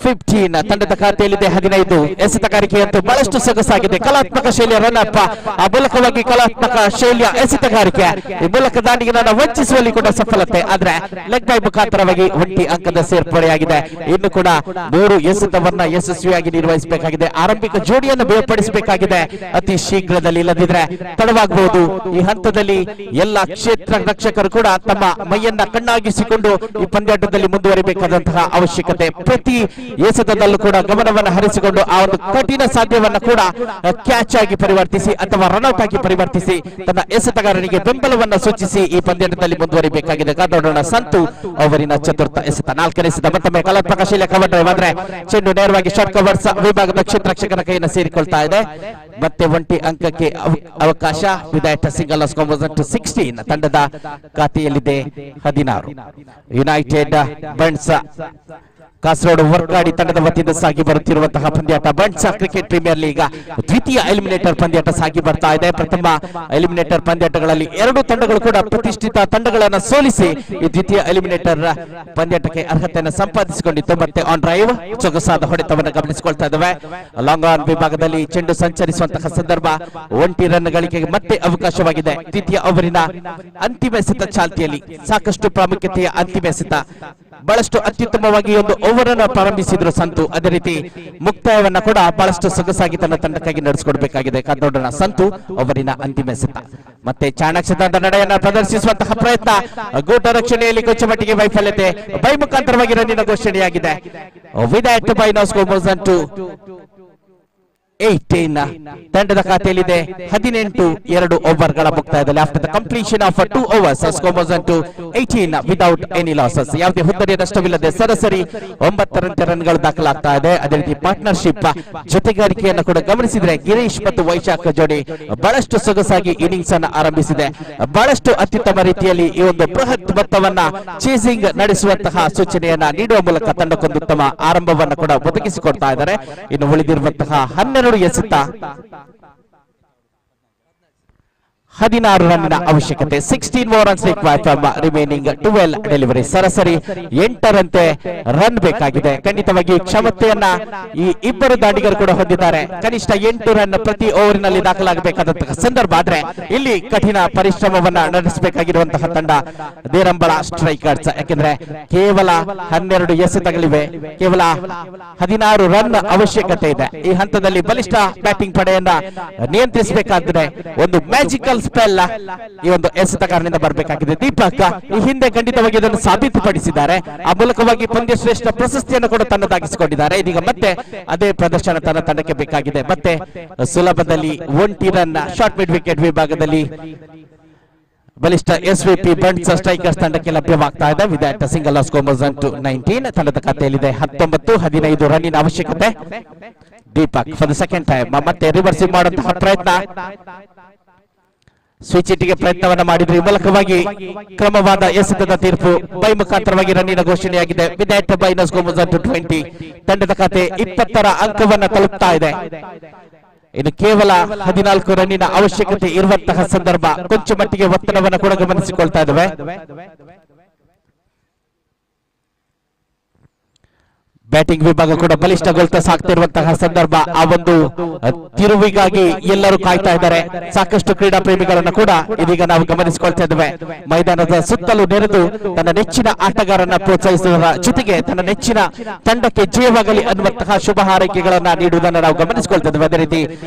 15 ತಂಡದ ಖಾತೆಯಲ್ಲಿದೆ 15 ಎಸೆತಗಾರಿಕೆಯಂತೂ ಬಹಳಷ್ಟು ಸೊಗಸಾಗಿದೆ. ಕಲಾತ್ಮಕ ಶೈಲಿಯ ರನ್ ಅಪ್, ಆ ಮೂಲಕವಾಗಿ ಕಲಾತ್ಮಕ ಶೈಲಿಯ ಎಸೆತಗಾರಿಕೆ, ಈ ಮೂಲಕ ದಾಂಡಿಗನನ್ನು ವಂಚಿಸುವಲ್ಲಿ ಕೂಡ ಸಫಲತೆ. ಆದ್ರೆ ಲೆಗ್ ಬೈ ಮುಖಾಂತರವಾಗಿ 1 ಅಂಕದ ಸೇರ್ಪಡೆಯಾಗಿದೆ. ಇನ್ನು ಕೂಡ 3 ಎಸೆತವನ್ನ ಯಶಸ್ವಿಯಾಗಿ ನಿರ್ವಹಿಸಬೇಕಾಗಿದೆ. ಆರಂಭಿಕ ಜೋಡಿಯನ್ನು ಬೇರ್ಪಡಿಸಬೇಕಾಗಿದೆ ಅತಿ ಶೀಘ್ರದಲ್ಲಿ, ಇಲ್ಲದಿದ್ರೆ ತಡವಾಗಬಹುದು. ಈ ಹಂತದಲ್ಲಿ ಎಲ್ಲ ಕ್ಷೇತ್ರ ರಕ್ಷಕರು ಕೂಡ ತಮ್ಮ ಮೈಯನ್ನ ಕಣ್ಣಾಗಿಸಿಕೊಂಡು ಈ ಪಂದ್ಯಾಟದಲ್ಲಿ ಮುಂದುವರಿಬೇಕಾದಂತಹ ಅವಶ್ಯಕತೆ. ಪ್ರತಿ ಎಸೆತದಲ್ಲೂ ಕೂಡ ಗಮನವನ್ನು ಹರಿಸಿಕೊಂಡು ಆ ಒಂದು ಕಠಿಣ ಸಾಧ್ಯವನ್ನ ಕೂಡ ಕ್ಯಾಚ್ ಆಗಿ ಪರಿವರ್ತಿಸಿ ಅಥವಾ ರನ್ಔಟ್ ಆಗಿ ಪರಿವರ್ತಿಸಿ ತನ್ನ ಎಸೆತಗಾರನಿಗೆ ಬೆಂಬಲವನ್ನು ಸೂಚಿಸಿ ಈ ಪಂದ್ಯಾಟದಲ್ಲಿ ಮುಂದುವರಿಬೇಕಾಗಿದೆ. ಕಾದೋಡೋಣ ಸಂತು ಅವರಿನ ಚತುರ್ಥ ಎಸೆತ. 4ನೇ ಎಸೆತ ಮತ್ತೊಮ್ಮೆ ಕಲಾತ್ಮಕ ಶೈಲಿಯ ಕವರ್ ಡ್ರೈವ್, ಆದ್ರೆ ಚೆಂಡು ನೇರವಾಗಿ ಶಾರ್ಟ್ ಕವರ್ಸ್ ವಿಭಾಗದ ಕ್ಷೇತ್ರ ರಕ್ಷಕನ ಕೈಯನ್ನು ಸೇರಿಕೊಳ್ತಾ ಇದೆ. ಮತ್ತೆ 1 ಅಂಕಕ್ಕೆ ಅವಕಾಶ. ವಿದಾಯಟ ಸಿಂಗಲ್ ಸ್ಕೋರ್ 16 ತಂಡದ ಖಾತೆಯಲ್ಲಿದೆ 16. ಯುನೈಟೆಡ್ ಬಂಟ್ಸ್ ಕಾಸರಗೋಡು ವರ್ಕಾಡಿ ತಂಡದ ವತಿಯಿಂದ ಸಾಗಿ ಬರುತ್ತಿರುವಂತಹ ಪಂದ್ಯಾಟ ಬಂಟ್ಸ್ ಕ್ರಿಕೆಟ್ ಪ್ರೀಮಿಯರ್ ಲೀಗ್ ದ್ವಿತೀಯ ಎಲಿಮಿನೇಟರ್ ಪಂದ್ಯಾಟ ಸಾಗಿ ಬರ್ತಾ ಇದೆ. ಪ್ರಥಮ ಎಲಿಮಿನೇಟರ್ ಪಂದ್ಯಾಟಗಳಲ್ಲಿ 2 ತಂಡಗಳು ಕೂಡ ಪ್ರತಿಷ್ಠಿತ ತಂಡಗಳನ್ನು ಸೋಲಿಸಿ ಈ ದ್ವಿತೀಯ ಎಲಿಮಿನೇಟರ್ ಪಂದ್ಯಾಟಕ್ಕೆ ಅರ್ಹತೆಯನ್ನು ಸಂಪಾದಿಸಿಕೊಂಡಿತ್ತು. ಮತ್ತೆ ಆನ್ ಡ್ರೈವ್ ಸೊಗಸಾದ ಹೊಡೆತವನ್ನು ಗಮನಿಸಿಕೊಳ್ತಾ ಇದ್ದಾವೆ. ಲಾಂಗ್ ಆನ್ ವಿಭಾಗದಲ್ಲಿ ಚೆಂಡು ಸಂಚರಿಸುವಂತಹ ಸಂದರ್ಭ 1 ರನ್ ಗಳಿಕೆಗೆ ಮತ್ತೆ ಅವಕಾಶವಾಗಿದೆ. ದ್ವಿತೀಯ ಓವರಿನ ಅಂತಿಮ ಎಸೆತ ಚಾಲ್ತಿಯಲ್ಲಿ ಸಾಕಷ್ಟು ಪ್ರಾಮುಖ್ಯತೆಯ ಅಂತಿಮ ಎಸೆತ. ಬಹಳಷ್ಟು ಅತ್ಯುತ್ತಮವಾಗಿ ಒಂದು ಓವರ್ ಅನ್ನು ಪ್ರಾರಂಭಿಸಿದ್ರು ಸಂತು. ಅದೇ ರೀತಿ ಮುಕ್ತಾಯವನ್ನ ಕೂಡ ಬಹಳಷ್ಟು ಸೊಗಸಾಗಿ ತನ್ನ ತಂಡಕ್ಕಾಗಿ ನಡೆಸಿಕೊಡ್ಬೇಕಾಗಿದೆ. ಕಾದೋಡೋಣ ಸಂತು ಅವರಿನ ಅಂತಿಮ ಎಸೆತ. ಮತ್ತೆ ಚಾಣಾಕ್ಷತನದ ನಡೆಯನ್ನ ಪ್ರದರ್ಶಿಸುವಂತಹ ಪ್ರಯತ್ನ, ಗೂಟ ರಕ್ಷಣೆಯಲ್ಲಿ ಕೊಂಚ ಮಟ್ಟಿಗೆ ವೈಫಲ್ಯತೆ. ಬೈ ಮುಖಾಂತರವಾಗಿ ರನ್ನಿನ ಘೋಷಣೆಯಾಗಿದೆ. ವಿದಾಟ್ ಬೈ ನೌ ಸ್ಕೋರ್ 18 ತಂಡದ ಖಾತೆಯಲ್ಲಿದೆ 18 2 ಓವರ್ಗಳ ಮುಕ್ತಾಯದಲ್ಲಿ. After the completion of 2 overs score 18 without any losses. ಯಾವುದೇ ಹುದ್ದರಿಯ ನಷ್ಟವಿಲ್ಲದೆ ಸರಾಸರಿ 9 ರನ್ಗಳು ದಾಖಲಾಗ್ತಾ ಇದೆ. ಅದೇ ರೀತಿ ಪಾರ್ಟ್ನರ್ಶಿಪ್ ಜೊತೆಗಾರಿಕೆಯನ್ನು ಕೂಡ ಗಮನಿಸಿದ್ರೆ ಗಿರೀಶ್ ಮತ್ತು ವೈಶಾಖ ಜೋಡಿ ಬಹಳಷ್ಟು ಸೊಗಸಾಗಿ ಇನ್ನಿಂಗ್ಸ್ ಅನ್ನು ಆರಂಭಿಸಿದೆ. ಬಹಳಷ್ಟು ಅತ್ಯುತ್ತಮ ರೀತಿಯಲ್ಲಿ ಈ ಒಂದು ಬೃಹತ್ ಮೊತ್ತವನ್ನ ಚೇಸಿಂಗ್ ನಡೆಸುವಂತಹ ಸೂಚನೆಯನ್ನ ನೀಡುವ ಮೂಲಕ ತಂಡಕ್ಕೊಂದು ಉತ್ತಮ ಆರಂಭವನ್ನು ಕೂಡ ಒದಗಿಸಿಕೊಡ್ತಾ ಇದ್ದಾರೆ. ಇನ್ನು ಉಳಿದಿರುವಂತಹ 12 ಎಸೆತ 16 ರನ್ನ ಅವಶ್ಯಕತೆ. 16 more runs required from remaining 12 delivery. ಸರಾಸರಿ 8ರಂತೆ ರನ್ ಬೇಕಾಗಿದೆ. ಖಂಡಿತವಾಗಿ ಕ್ಷಮತೆಯನ್ನ ಈ ಇಬ್ಬರು ದಾಂಡಿಗರು ಕೂಡ ಹೊಂದಿದ್ದಾರೆ. ಕನಿಷ್ಠ 8 ರನ್ ಪ್ರತಿ ಓವರಿನಲ್ಲಿ ದಾಖಲಾಗಬೇಕಾದಂತಹ ಸಂದರ್ಭ. ಆದ್ರೆ ಇಲ್ಲಿ ಕಠಿಣ ಪರಿಶ್ರಮವನ್ನ ನಡೆಸಬೇಕಾಗಿರುವಂತಹ ತಂಡ ದೇರಂಬಳ ಸ್ಟ್ರೈಕರ್ಸ್. ಯಾಕೆಂದ್ರೆ ಕೇವಲ 12 ಎಸೆತಗಳಿವೆ, ಕೇವಲ 16 ರನ್ ಅವಶ್ಯಕತೆ ಇದೆ. ಈ ಹಂತದಲ್ಲಿ ಬಲಿಷ್ಠ ಬ್ಯಾಟಿಂಗ್ ಪಡೆಯನ್ನ ನಿಯಂತ್ರಿಸಬೇಕಾದ್ರೆ ಒಂದು ಮ್ಯಾಜಿಕಲ್ ಸ್ಪೆಲ್ ಈ ಒಂದು ಎಸೆತಗಾರನಿಂದ ಬರಬೇಕಾಗಿದೆ. ದೀಪಕ್ ಈ ಹಿಂದೆ ಖಂಡಿತವಾಗಿ ಇದನ್ನು ಸಾಬೀತುಪಡಿಸಿದ್ದಾರೆ. ಆ ಮೂಲಕವಾಗಿ ಪಂದ್ಯ ಶ್ರೇಷ್ಠ ಪ್ರಶಸ್ತಿಯನ್ನು ಕೂಡ ತನ್ನದಾಗಿಸಿಕೊಂಡಿದ್ದಾರೆ. ಇದೀಗ ಮತ್ತೆ ಅದೇ ಪ್ರದರ್ಶನ ತನ್ನ ತಂಡಕ್ಕೆ ಬೇಕಾಗಿದೆ. ಮತ್ತೆ ಸುಲಭದಲ್ಲಿ 1 ರನ್ ಶಾರ್ಟ್ ಮಿಡ್ ವಿಕೆಟ್ ವಿಭಾಗದಲ್ಲಿ ಬಲಿಷ್ಠ ಎಸ್ವಿಪಿ ಬಂಟ್ಸ್ ಸ್ಟ್ರೈಕರ್ಸ್ ತಂಡಕ್ಕೆ ಲಭ್ಯವಾಗ್ತಾ ಇದೆ. ವಿದಾಟ್ ಸಿಂಗಲ್ ಸ್ಕೋರ್ 19 ತಂಡದ ಖಾತೆಯಲ್ಲಿದೆ 19 15 ರನ್ನಿನ ಅವಶ್ಯಕತೆ. Deepak for the second time ಮತ್ತೆ ರಿವರ್ಸಿಂಗ್ ಮಾಡುವಂತಹ ಪ್ರಯತ್ನ, ಸ್ವಿಚ್ ಇಟ್ಟಿಗೆ ಪ್ರಯತ್ನವನ್ನ ಮಾಡಿದ್ರು. ಈ ಮೂಲಕವಾಗಿ ಕ್ರಮವಾದ ಎಸೆತದ ತೀರ್ಪು. ಬೈ ಮುಖಾಂತರವಾಗಿ ರನ್ನಿನ ಘೋಷಣೆಯಾಗಿದೆ. ವಿದಾಟ್ ಬೈ ನೌ ಸ್ಕೋರ್ 20 ತಂಡದ ಖಾತೆ 20ರ ಅಂಕವನ್ನ ತಲುಪ್ತಾ ಇದೆ. ಇನ್ನು ಕೇವಲ 14 ರನ್ನಿನ ಅವಶ್ಯಕತೆ ಇರುವಂತಹ ಸಂದರ್ಭ. ಕೊಂಚ ಮಟ್ಟಿಗೆ ಒತ್ತಡವನ್ನು ಕೂಡ ಗಮನಿಸಿಕೊಳ್ತಾ ಇದ್ದೇವೆ. ಬ್ಯಾಟಿಂಗ್ ವಿಭಾಗ ಕೂಡ ಬಲಿಷ್ಠಗೊಳ್ತಾ ಸಾಗ್ತಿರುವಂತಹ ಸಂದರ್ಭ. ಆ ಒಂದು ತಿರುವಿಗಾಗಿ ಎಲ್ಲರೂ ಕಾಯ್ತಾ ಇದ್ದಾರೆ. ಸಾಕಷ್ಟು ಕ್ರೀಡಾ ಪ್ರೇಮಿಗಳನ್ನು ಕೂಡ ಇದೀಗ ನಾವು ಗಮನಿಸಿಕೊಳ್ತಾ ಇದ್ದೇವೆ. ಮೈದಾನದ ಸುತ್ತಲೂ ನೆರೆದು ತನ್ನ ನೆಚ್ಚಿನ ಆಟಗಾರನ ಪ್ರೋತ್ಸಾಹಿಸುವ ಜೊತೆಗೆ ತನ್ನ ನೆಚ್ಚಿನ ತಂಡಕ್ಕೆ ಜಯವಾಗಲಿ ಅನ್ನುವಂತಹ ಶುಭ ಹಾರೈಕೆಗಳನ್ನ ನೀಡುವುದನ್ನು ನಾವು ಗಮನಿಸಿಕೊಳ್ತಾ ಇದ್ದೇವೆ. ಅದೇ ರೀತಿ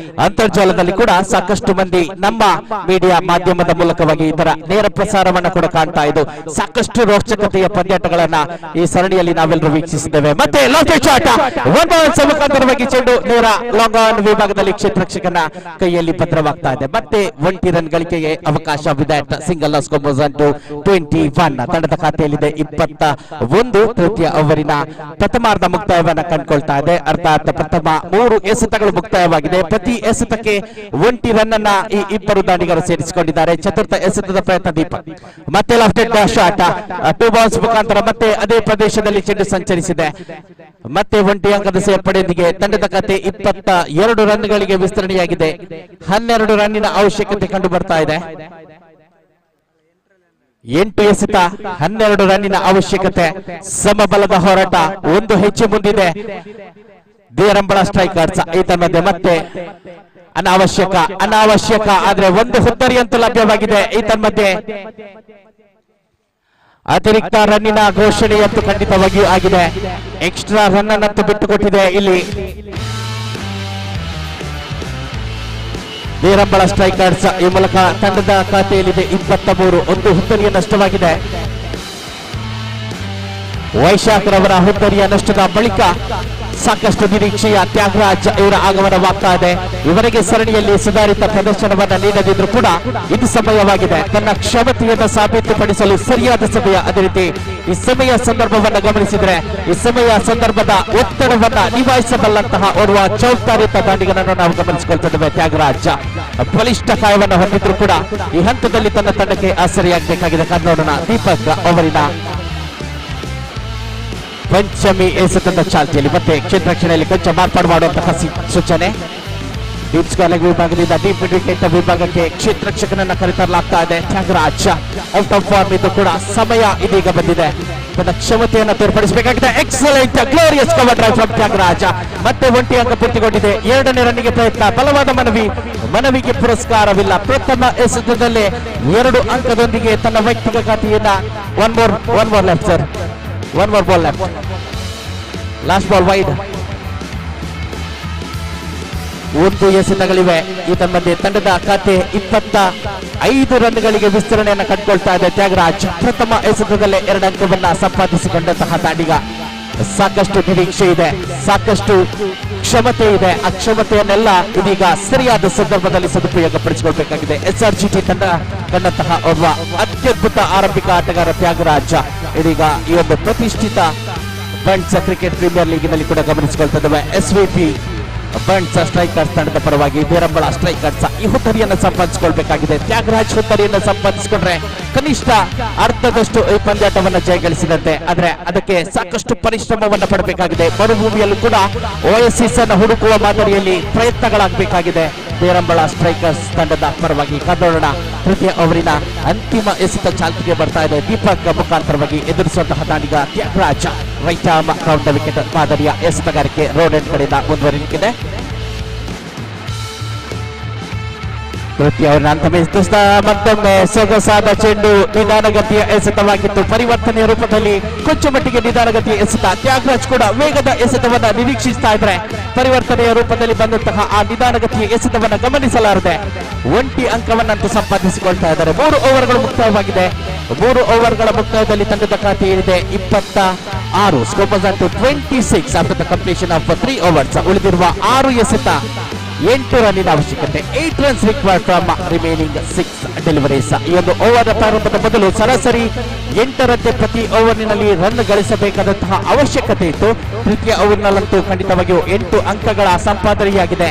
ಅಂತರ್ಜಾಲದಲ್ಲಿ ಕೂಡ ಸಾಕಷ್ಟು ಮಂದಿ ನಮ್ಮ ಮೀಡಿಯಾ ಮಾಧ್ಯಮದ ಮೂಲಕವಾಗಿ ಇದರ ನೇರ ಪ್ರಸಾರವನ್ನ ಕೂಡ ಕಾಣ್ತಾ ಇದ್ದು ಸಾಕಷ್ಟು ರೋಚಕತೆಯ ಪಂದ್ಯಾಟಗಳನ್ನ ಈ ಸರಣಿಯಲ್ಲಿ ನಾವೆಲ್ಲರೂ ವೀಕ್ಷಿಸಿದ್ದೇವೆ. ಮತ್ತೆ ಮುಖಾಂತರವಾಗಿ ಚೆಂಡು ನೇರ ಲಾಂಗ್ ಆನ್ ವಿಭಾಗದಲ್ಲಿ ಕ್ಷೇತ್ರ ರಕ್ಷಕನ ಕೈಯಲ್ಲಿ ಭದ್ರವಾಗ್ತಾ ಇದೆ. ಮತ್ತೆ 1 ರನ್ ಗಳಿಕೆಗೆ ಅವಕಾಶ. ವಿದಾಟ್ ಸಿಂಗಲ್ ಸ್ಕೋರ್ 21 ತಂಡದ ಖಾತೆಯಲ್ಲಿದೆ 21. ತೃತೀಯ ಓವರಿನ ಪ್ರಥಮಾರ್ಧ ಮುಕ್ತಾಯವನ್ನ ಕಂಡುಕೊಳ್ತಾ ಇದೆ. ಅರ್ಥಾತ್ ಪ್ರಥಮ 3 ಎಸೆತಗಳು ಮುಕ್ತಾಯವಾಗಿದೆ. ಪ್ರತಿ ಎಸೆತಕ್ಕೆ 1 ರನ್ ಅನ್ನ ಈ ಇಬ್ಬರು ದಾಂಡಿಗರು ಸೇರಿಸಿಕೊಂಡಿದ್ದಾರೆ. ಚತುರ್ಥ ಎಸೆತದ ಪ್ರಯತ್ನ ದೀಪಕ್ ಮತ್ತೆ ಲೆಫ್ಟ್ ಶಾಟ್ 2 ಬಾಲ್ಸ್ ಮುಖಾಂತರ ಮತ್ತೆ ಅದೇ ಪ್ರದೇಶದಲ್ಲಿ ಚೆಂಡು ಸಂಚರಿಸಿದೆ. ಮತ್ತೆ 1 ಅಂಕದ ಸೇರ್ಪಡೆಯೊಂದಿಗೆ ತಂಡದ ಖಾತೆ 22 ರನ್ಗಳಿಗೆ ವಿಸ್ತರಣೆಯಾಗಿದೆ. 12 ರನ್ನಿನ ಅವಶ್ಯಕತೆ ಕಂಡು ಬರ್ತಾ ಇದೆ. 8 ಎಸೆತ 12 ರನ್ನಿನ ಅವಶ್ಯಕತೆ. ಸಮಬಲದ ಹೋರಾಟ, ಒಂದು ಹೆಜ್ಜೆ ಮುಂದಿದೆ ದೇರಂಬಳ ಸ್ಟ್ರೈಕರ್ಸ್. ಈತನ ಮಧ್ಯೆ ಮತ್ತೆ ಅನಾವಶ್ಯಕ ಆದ್ರೆ ಒಂದು ಹುತ್ತರಿ ಅಂತೂ ಲಭ್ಯವಾಗಿದೆ. ಈತನ ಮಧ್ಯೆ ಅತಿರಿಕ್ತ ರನ್ನಿನ ಘೋಷಣೆಯಂತೂ ಖಂಡಿತವಾಗಿಯೂ ಆಗಿದೆ. ಎಕ್ಸ್ಟ್ರಾ ರನ್ ಅನ್ನಂತೂ ಬಿಟ್ಟುಕೊಟ್ಟಿದೆ ಇಲ್ಲಿ ದೇರಂಬಳ ಸ್ಟ್ರೈಕರ್ಸ್. ಈ ಮೂಲಕ ತಂಡದ ಖಾತೆಯಲ್ಲಿದೆ 23. ಒಂದು ಹುತ್ತರಿಯ ನಷ್ಟವಾಗಿದೆ. ವೈಶಾಖರವರ ಹುತ್ತರಿಯ ನಷ್ಟದ ಬಳಿಕ ಸಾಕಷ್ಟು ನಿರೀಕ್ಷೆಯ ತ್ಯಾಗರಾಜ್ ಇವರ ಆಗಮನವಾಗ್ತಾ ಇದೆ. ಇವರಿಗೆ ಸರಣಿಯಲ್ಲಿ ಸುಧಾರಿತ ಪ್ರದರ್ಶನವನ್ನ ನೀಡದಿದ್ರು ಕೂಡ ಇದು ಸಮಯವಾಗಿದೆ ತನ್ನ ಕ್ಷಮತೆಯನ್ನು ಸಾಬೀತುಪಡಿಸಲು ಸರಿಯಾದ ಸಮಯ. ಅದೇ ರೀತಿ ಈ ಸಮಯ ಸಂದರ್ಭವನ್ನ ಗಮನಿಸಿದ್ರೆ ಈ ಸಮಯ ಸಂದರ್ಭದ ಒತ್ತಡವನ್ನ ನಿಭಾಯಿಸಬಲ್ಲಂತಹ ಓರ್ವ ಜವಾಬ್ದಾರಿಯುತ ದಾಂಡಿಗನನ್ನು ನಾವು ಗಮನಿಸಿಕೊಳ್ತಿದ್ದೇವೆ. ತ್ಯಾಗರಾಜ್ ಬಲಿಷ್ಠ ಕಾಯವನ್ನು ಹೊಂದಿದ್ರು ಕೂಡ ಈ ಹಂತದಲ್ಲಿ ತನ್ನ ತಂಡಕ್ಕೆ ಆಸರೆಯಾಗಬೇಕಾಗಿದೆ. ನೋಡೋಣ ದೀಪಕ್ ಅವರಿನ ಪಂಚಮಿ ಎಸೆತದ ಚಾಲ್ತಿಯಲ್ಲಿ ಮತ್ತೆ ಕ್ಷೇತ್ರ ರಕ್ಷಣೆಯಲ್ಲಿ ಕೊಂಚ ಮಾರ್ಪಾಡು ಮಾಡುವಂತಹ ಸೂಚನೆ. ಡೀಪ್ ಸ್ಕ್ವೇರ್ ವಿಭಾಗದಿಂದ ಡೀಪ್ ಮಿಡ್ ವಿಕೆಟ್ ವಿಭಾಗಕ್ಕೆ ಕ್ಷೇತ್ರ ರಕ್ಷಕನನ್ನ ಕರೆತರಲಾಗ್ತಾ ಇದೆ. ತ್ಯಾಗರಾಜ್ ಔಟ್ ಆಫ್ ಫಾರ್ಮ್ ಇದು ಕೂಡ ಸಮಯ ಇದೀಗ ಬಂದಿದೆ ತನ್ನ ಕ್ಷಮತೆಯನ್ನು ತೋರ್ಪಡಿಸಬೇಕಾಗಿದೆ. Excellent glorious cover drive from Thyagaraj. ಮತ್ತೆ ಒಂಟಿ ಅಂಕ ಪೂರ್ತಿಗೊಂಡಿದೆ. 2ನೇ ರನ್ನಿಗೆ ಪ್ರಯತ್ನ. ಬಲವಾದ ಮನವಿಗೆ ಪುರಸ್ಕಾರವಿಲ್ಲ. ಪ್ರಥಮ ಎಸೆತದಲ್ಲೇ 2 ಅಂಕದೊಂದಿಗೆ ತನ್ನ ವೈಯಕ್ತಿಕ ಖಾತೆಯನ್ನ one more left sir. One more ball left. Last ball wide. ಒಂದು ಎಸೆತಗಳಿವೆ. ಈತನ ಮಧ್ಯೆ ತಂಡದ ಖಾತೆ 25 ರನ್ಗಳಿಗೆ ವಿಸ್ತರಣೆಯನ್ನು ಕಂಡುಕೊಳ್ತಾ ಇದೆ. ತ್ಯಾಗರಾಜ್ ಪ್ರಥಮ ಎಸೆತದಲ್ಲೇ 2 ಅಂಕವನ್ನ ಸಂಪಾದಿಸಿಕೊಂಡಂತಹ ದಾಂಡಿಗ. ಸಾಕಷ್ಟು ನಿರೀಕ್ಷೆ ಇದೆ, ಸಾಕಷ್ಟು ಕ್ಷಮತೆ ಇದೆ. ಆ ಕ್ಷಮತೆಯನ್ನೆಲ್ಲ ಇದೀಗ ಸರಿಯಾದ ಸಂದರ್ಭದಲ್ಲಿ ಸದುಪಯೋಗ ಪಡಿಸಿಕೊಳ್ಬೇಕಾಗಿದೆ. SRGT ತಂಡ ಕಂಡಂತಹ ಒಬ್ಬ ಅತ್ಯದ್ಭುತ ಆರಂಭಿಕ ಆಟಗಾರ ತ್ಯಾಗರಾಜ್ ಇದೀಗ ಈ ಒಂದು ಪ್ರತಿಷ್ಠಿತ ಬಂಟ್ಸ್ ಕ್ರಿಕೆಟ್ ಪ್ರೀಮಿಯರ್ ಲೀಗಿನಲ್ಲಿ ಕೂಡ ಗಮನಿಸಿಕೊಳ್ತಿದ್ದೇವೆ. SVP ಬಂಟ್ಸ್ ಸ್ಟ್ರೈಕರ್ಸ್ ತಂಡದ ಪರವಾಗಿ ದೇರಂಬಳ ಸ್ಟ್ರೈಕರ್ಸ್ ಈ ಹುತ್ತರಿಯನ್ನು ಸಂಪಾದಿಸಿಕೊಳ್ಬೇಕಾಗಿದೆ. ತ್ಯಾಗರಾಜ್ ಹುತ್ತರಿಯನ್ನು ಸಂಪಾದಿಸಿಕೊಂಡ್ರೆ ಕನಿಷ್ಠ ಅರ್ಧದಷ್ಟು ಈ ಪಂದ್ಯಾಟವನ್ನು ಜಯಗಳಿಸಿದಂತೆ. ಆದ್ರೆ ಅದಕ್ಕೆ ಸಾಕಷ್ಟು ಪರಿಶ್ರಮವನ್ನು ಪಡಬೇಕಾಗಿದೆ. ಮರುಭೂಮಿಯಲ್ಲೂ ಕೂಡ ಓಎಸ್ಎಸ್ ಅನ್ನು ಹುಡುಕುವ ಮಾದರಿಯಲ್ಲಿ ಪ್ರಯತ್ನಗಳಾಗಬೇಕಾಗಿದೆ. ದೇರಂಬಳ ಸ್ಟ್ರೈಕರ್ಸ್ ತಂಡದ ಪರವಾಗಿ ಕಾದೋಣ ತೃತೀಯ ಓವರಿನ ಅಂತಿಮ ಎಸೆತ ಚಾಲ್ತಿಗೆ ಬರ್ತಾ ಇದೆ. ದೀಪಕ್ ಮುಖಾಂತರವಾಗಿ ಎದುರಿಸುವಂತಹ ದಾಂಡಿಗ Thyagaraj right arm counter wicket ಮಾದರಿಯ ಎಸೆತಗಾರಿಕೆ ರೋಡ್ ಎಂಡ್ ಕಡೆಯಿಂದ ಮುಂದುವರಿಲಿಕ್ಕಿದೆ. ತೃತೀಯ ಓವರಿನ ಅಂತಿಮ ಎಸೆತ ಮತ್ತೊಮ್ಮೆ ಸೊಗಸಾದ ಚೆಂಡು ನಿಧಾನಗತಿಯ ಎಸೆತವಾಗಿತ್ತು. ಪರಿವರ್ತನೆಯ ರೂಪದಲ್ಲಿ ಕೊಂಚ ಮಟ್ಟಿಗೆ ನಿಧಾನಗತಿಯ ಎಸೆತ. ತ್ಯಾಗರಾಜ್ ಕೂಡ ವೇಗದ ಎಸೆತವನ್ನ ನಿರೀಕ್ಷಿಸ್ತಾ ಇದ್ರೆ ಪರಿವರ್ತನೆಯ ರೂಪದಲ್ಲಿ ಬಂದಂತಹ ಆ ನಿಧಾನಗತಿಯ ಎಸೆತವನ್ನ ಗಮನಿಸಲಾರದೆ ಒಂಟಿ ಅಂಕವನ್ನಂತೂ ಸಂಪಾದಿಸಿಕೊಳ್ತಾ ಇದ್ದಾರೆ. 3 ಓವರ್ಗಳು ಮುಕ್ತಾಯವಾಗಿದೆ. 3 ಓವರ್ಗಳ ಮುಕ್ತಾಯದಲ್ಲಿ ತಂಡದ ಖಾತೆ ಏನಿದೆ 26. Score at 26 after the completion of 3 overs. ಉಳಿದಿರುವ 6 ಎಸೆತ 8 ರನ್ನಿನ ಅವಶ್ಯಕತೆ. 8 runs required from remaining 6 deliveries. ಈ ಒಂದು ಓವರ್ ಪ್ರಾರಂಭದ ಮೊದಲು ಸರಾಸರಿ 8 ರಂತೆ ಪ್ರತಿ ಓವರ್ನಲ್ಲಿ ರನ್ ಗಳಿಸಬೇಕಾದಂತಹ ಅವಶ್ಯಕತೆ ಇತ್ತು. ತೃತೀಯ ಓವರ್ನಲ್ಲಂತೂ ಖಂಡಿತವಾಗಿಯೂ 8 ಅಂಕಗಳ ಸಂಪಾದನೆಯಾಗಿದೆ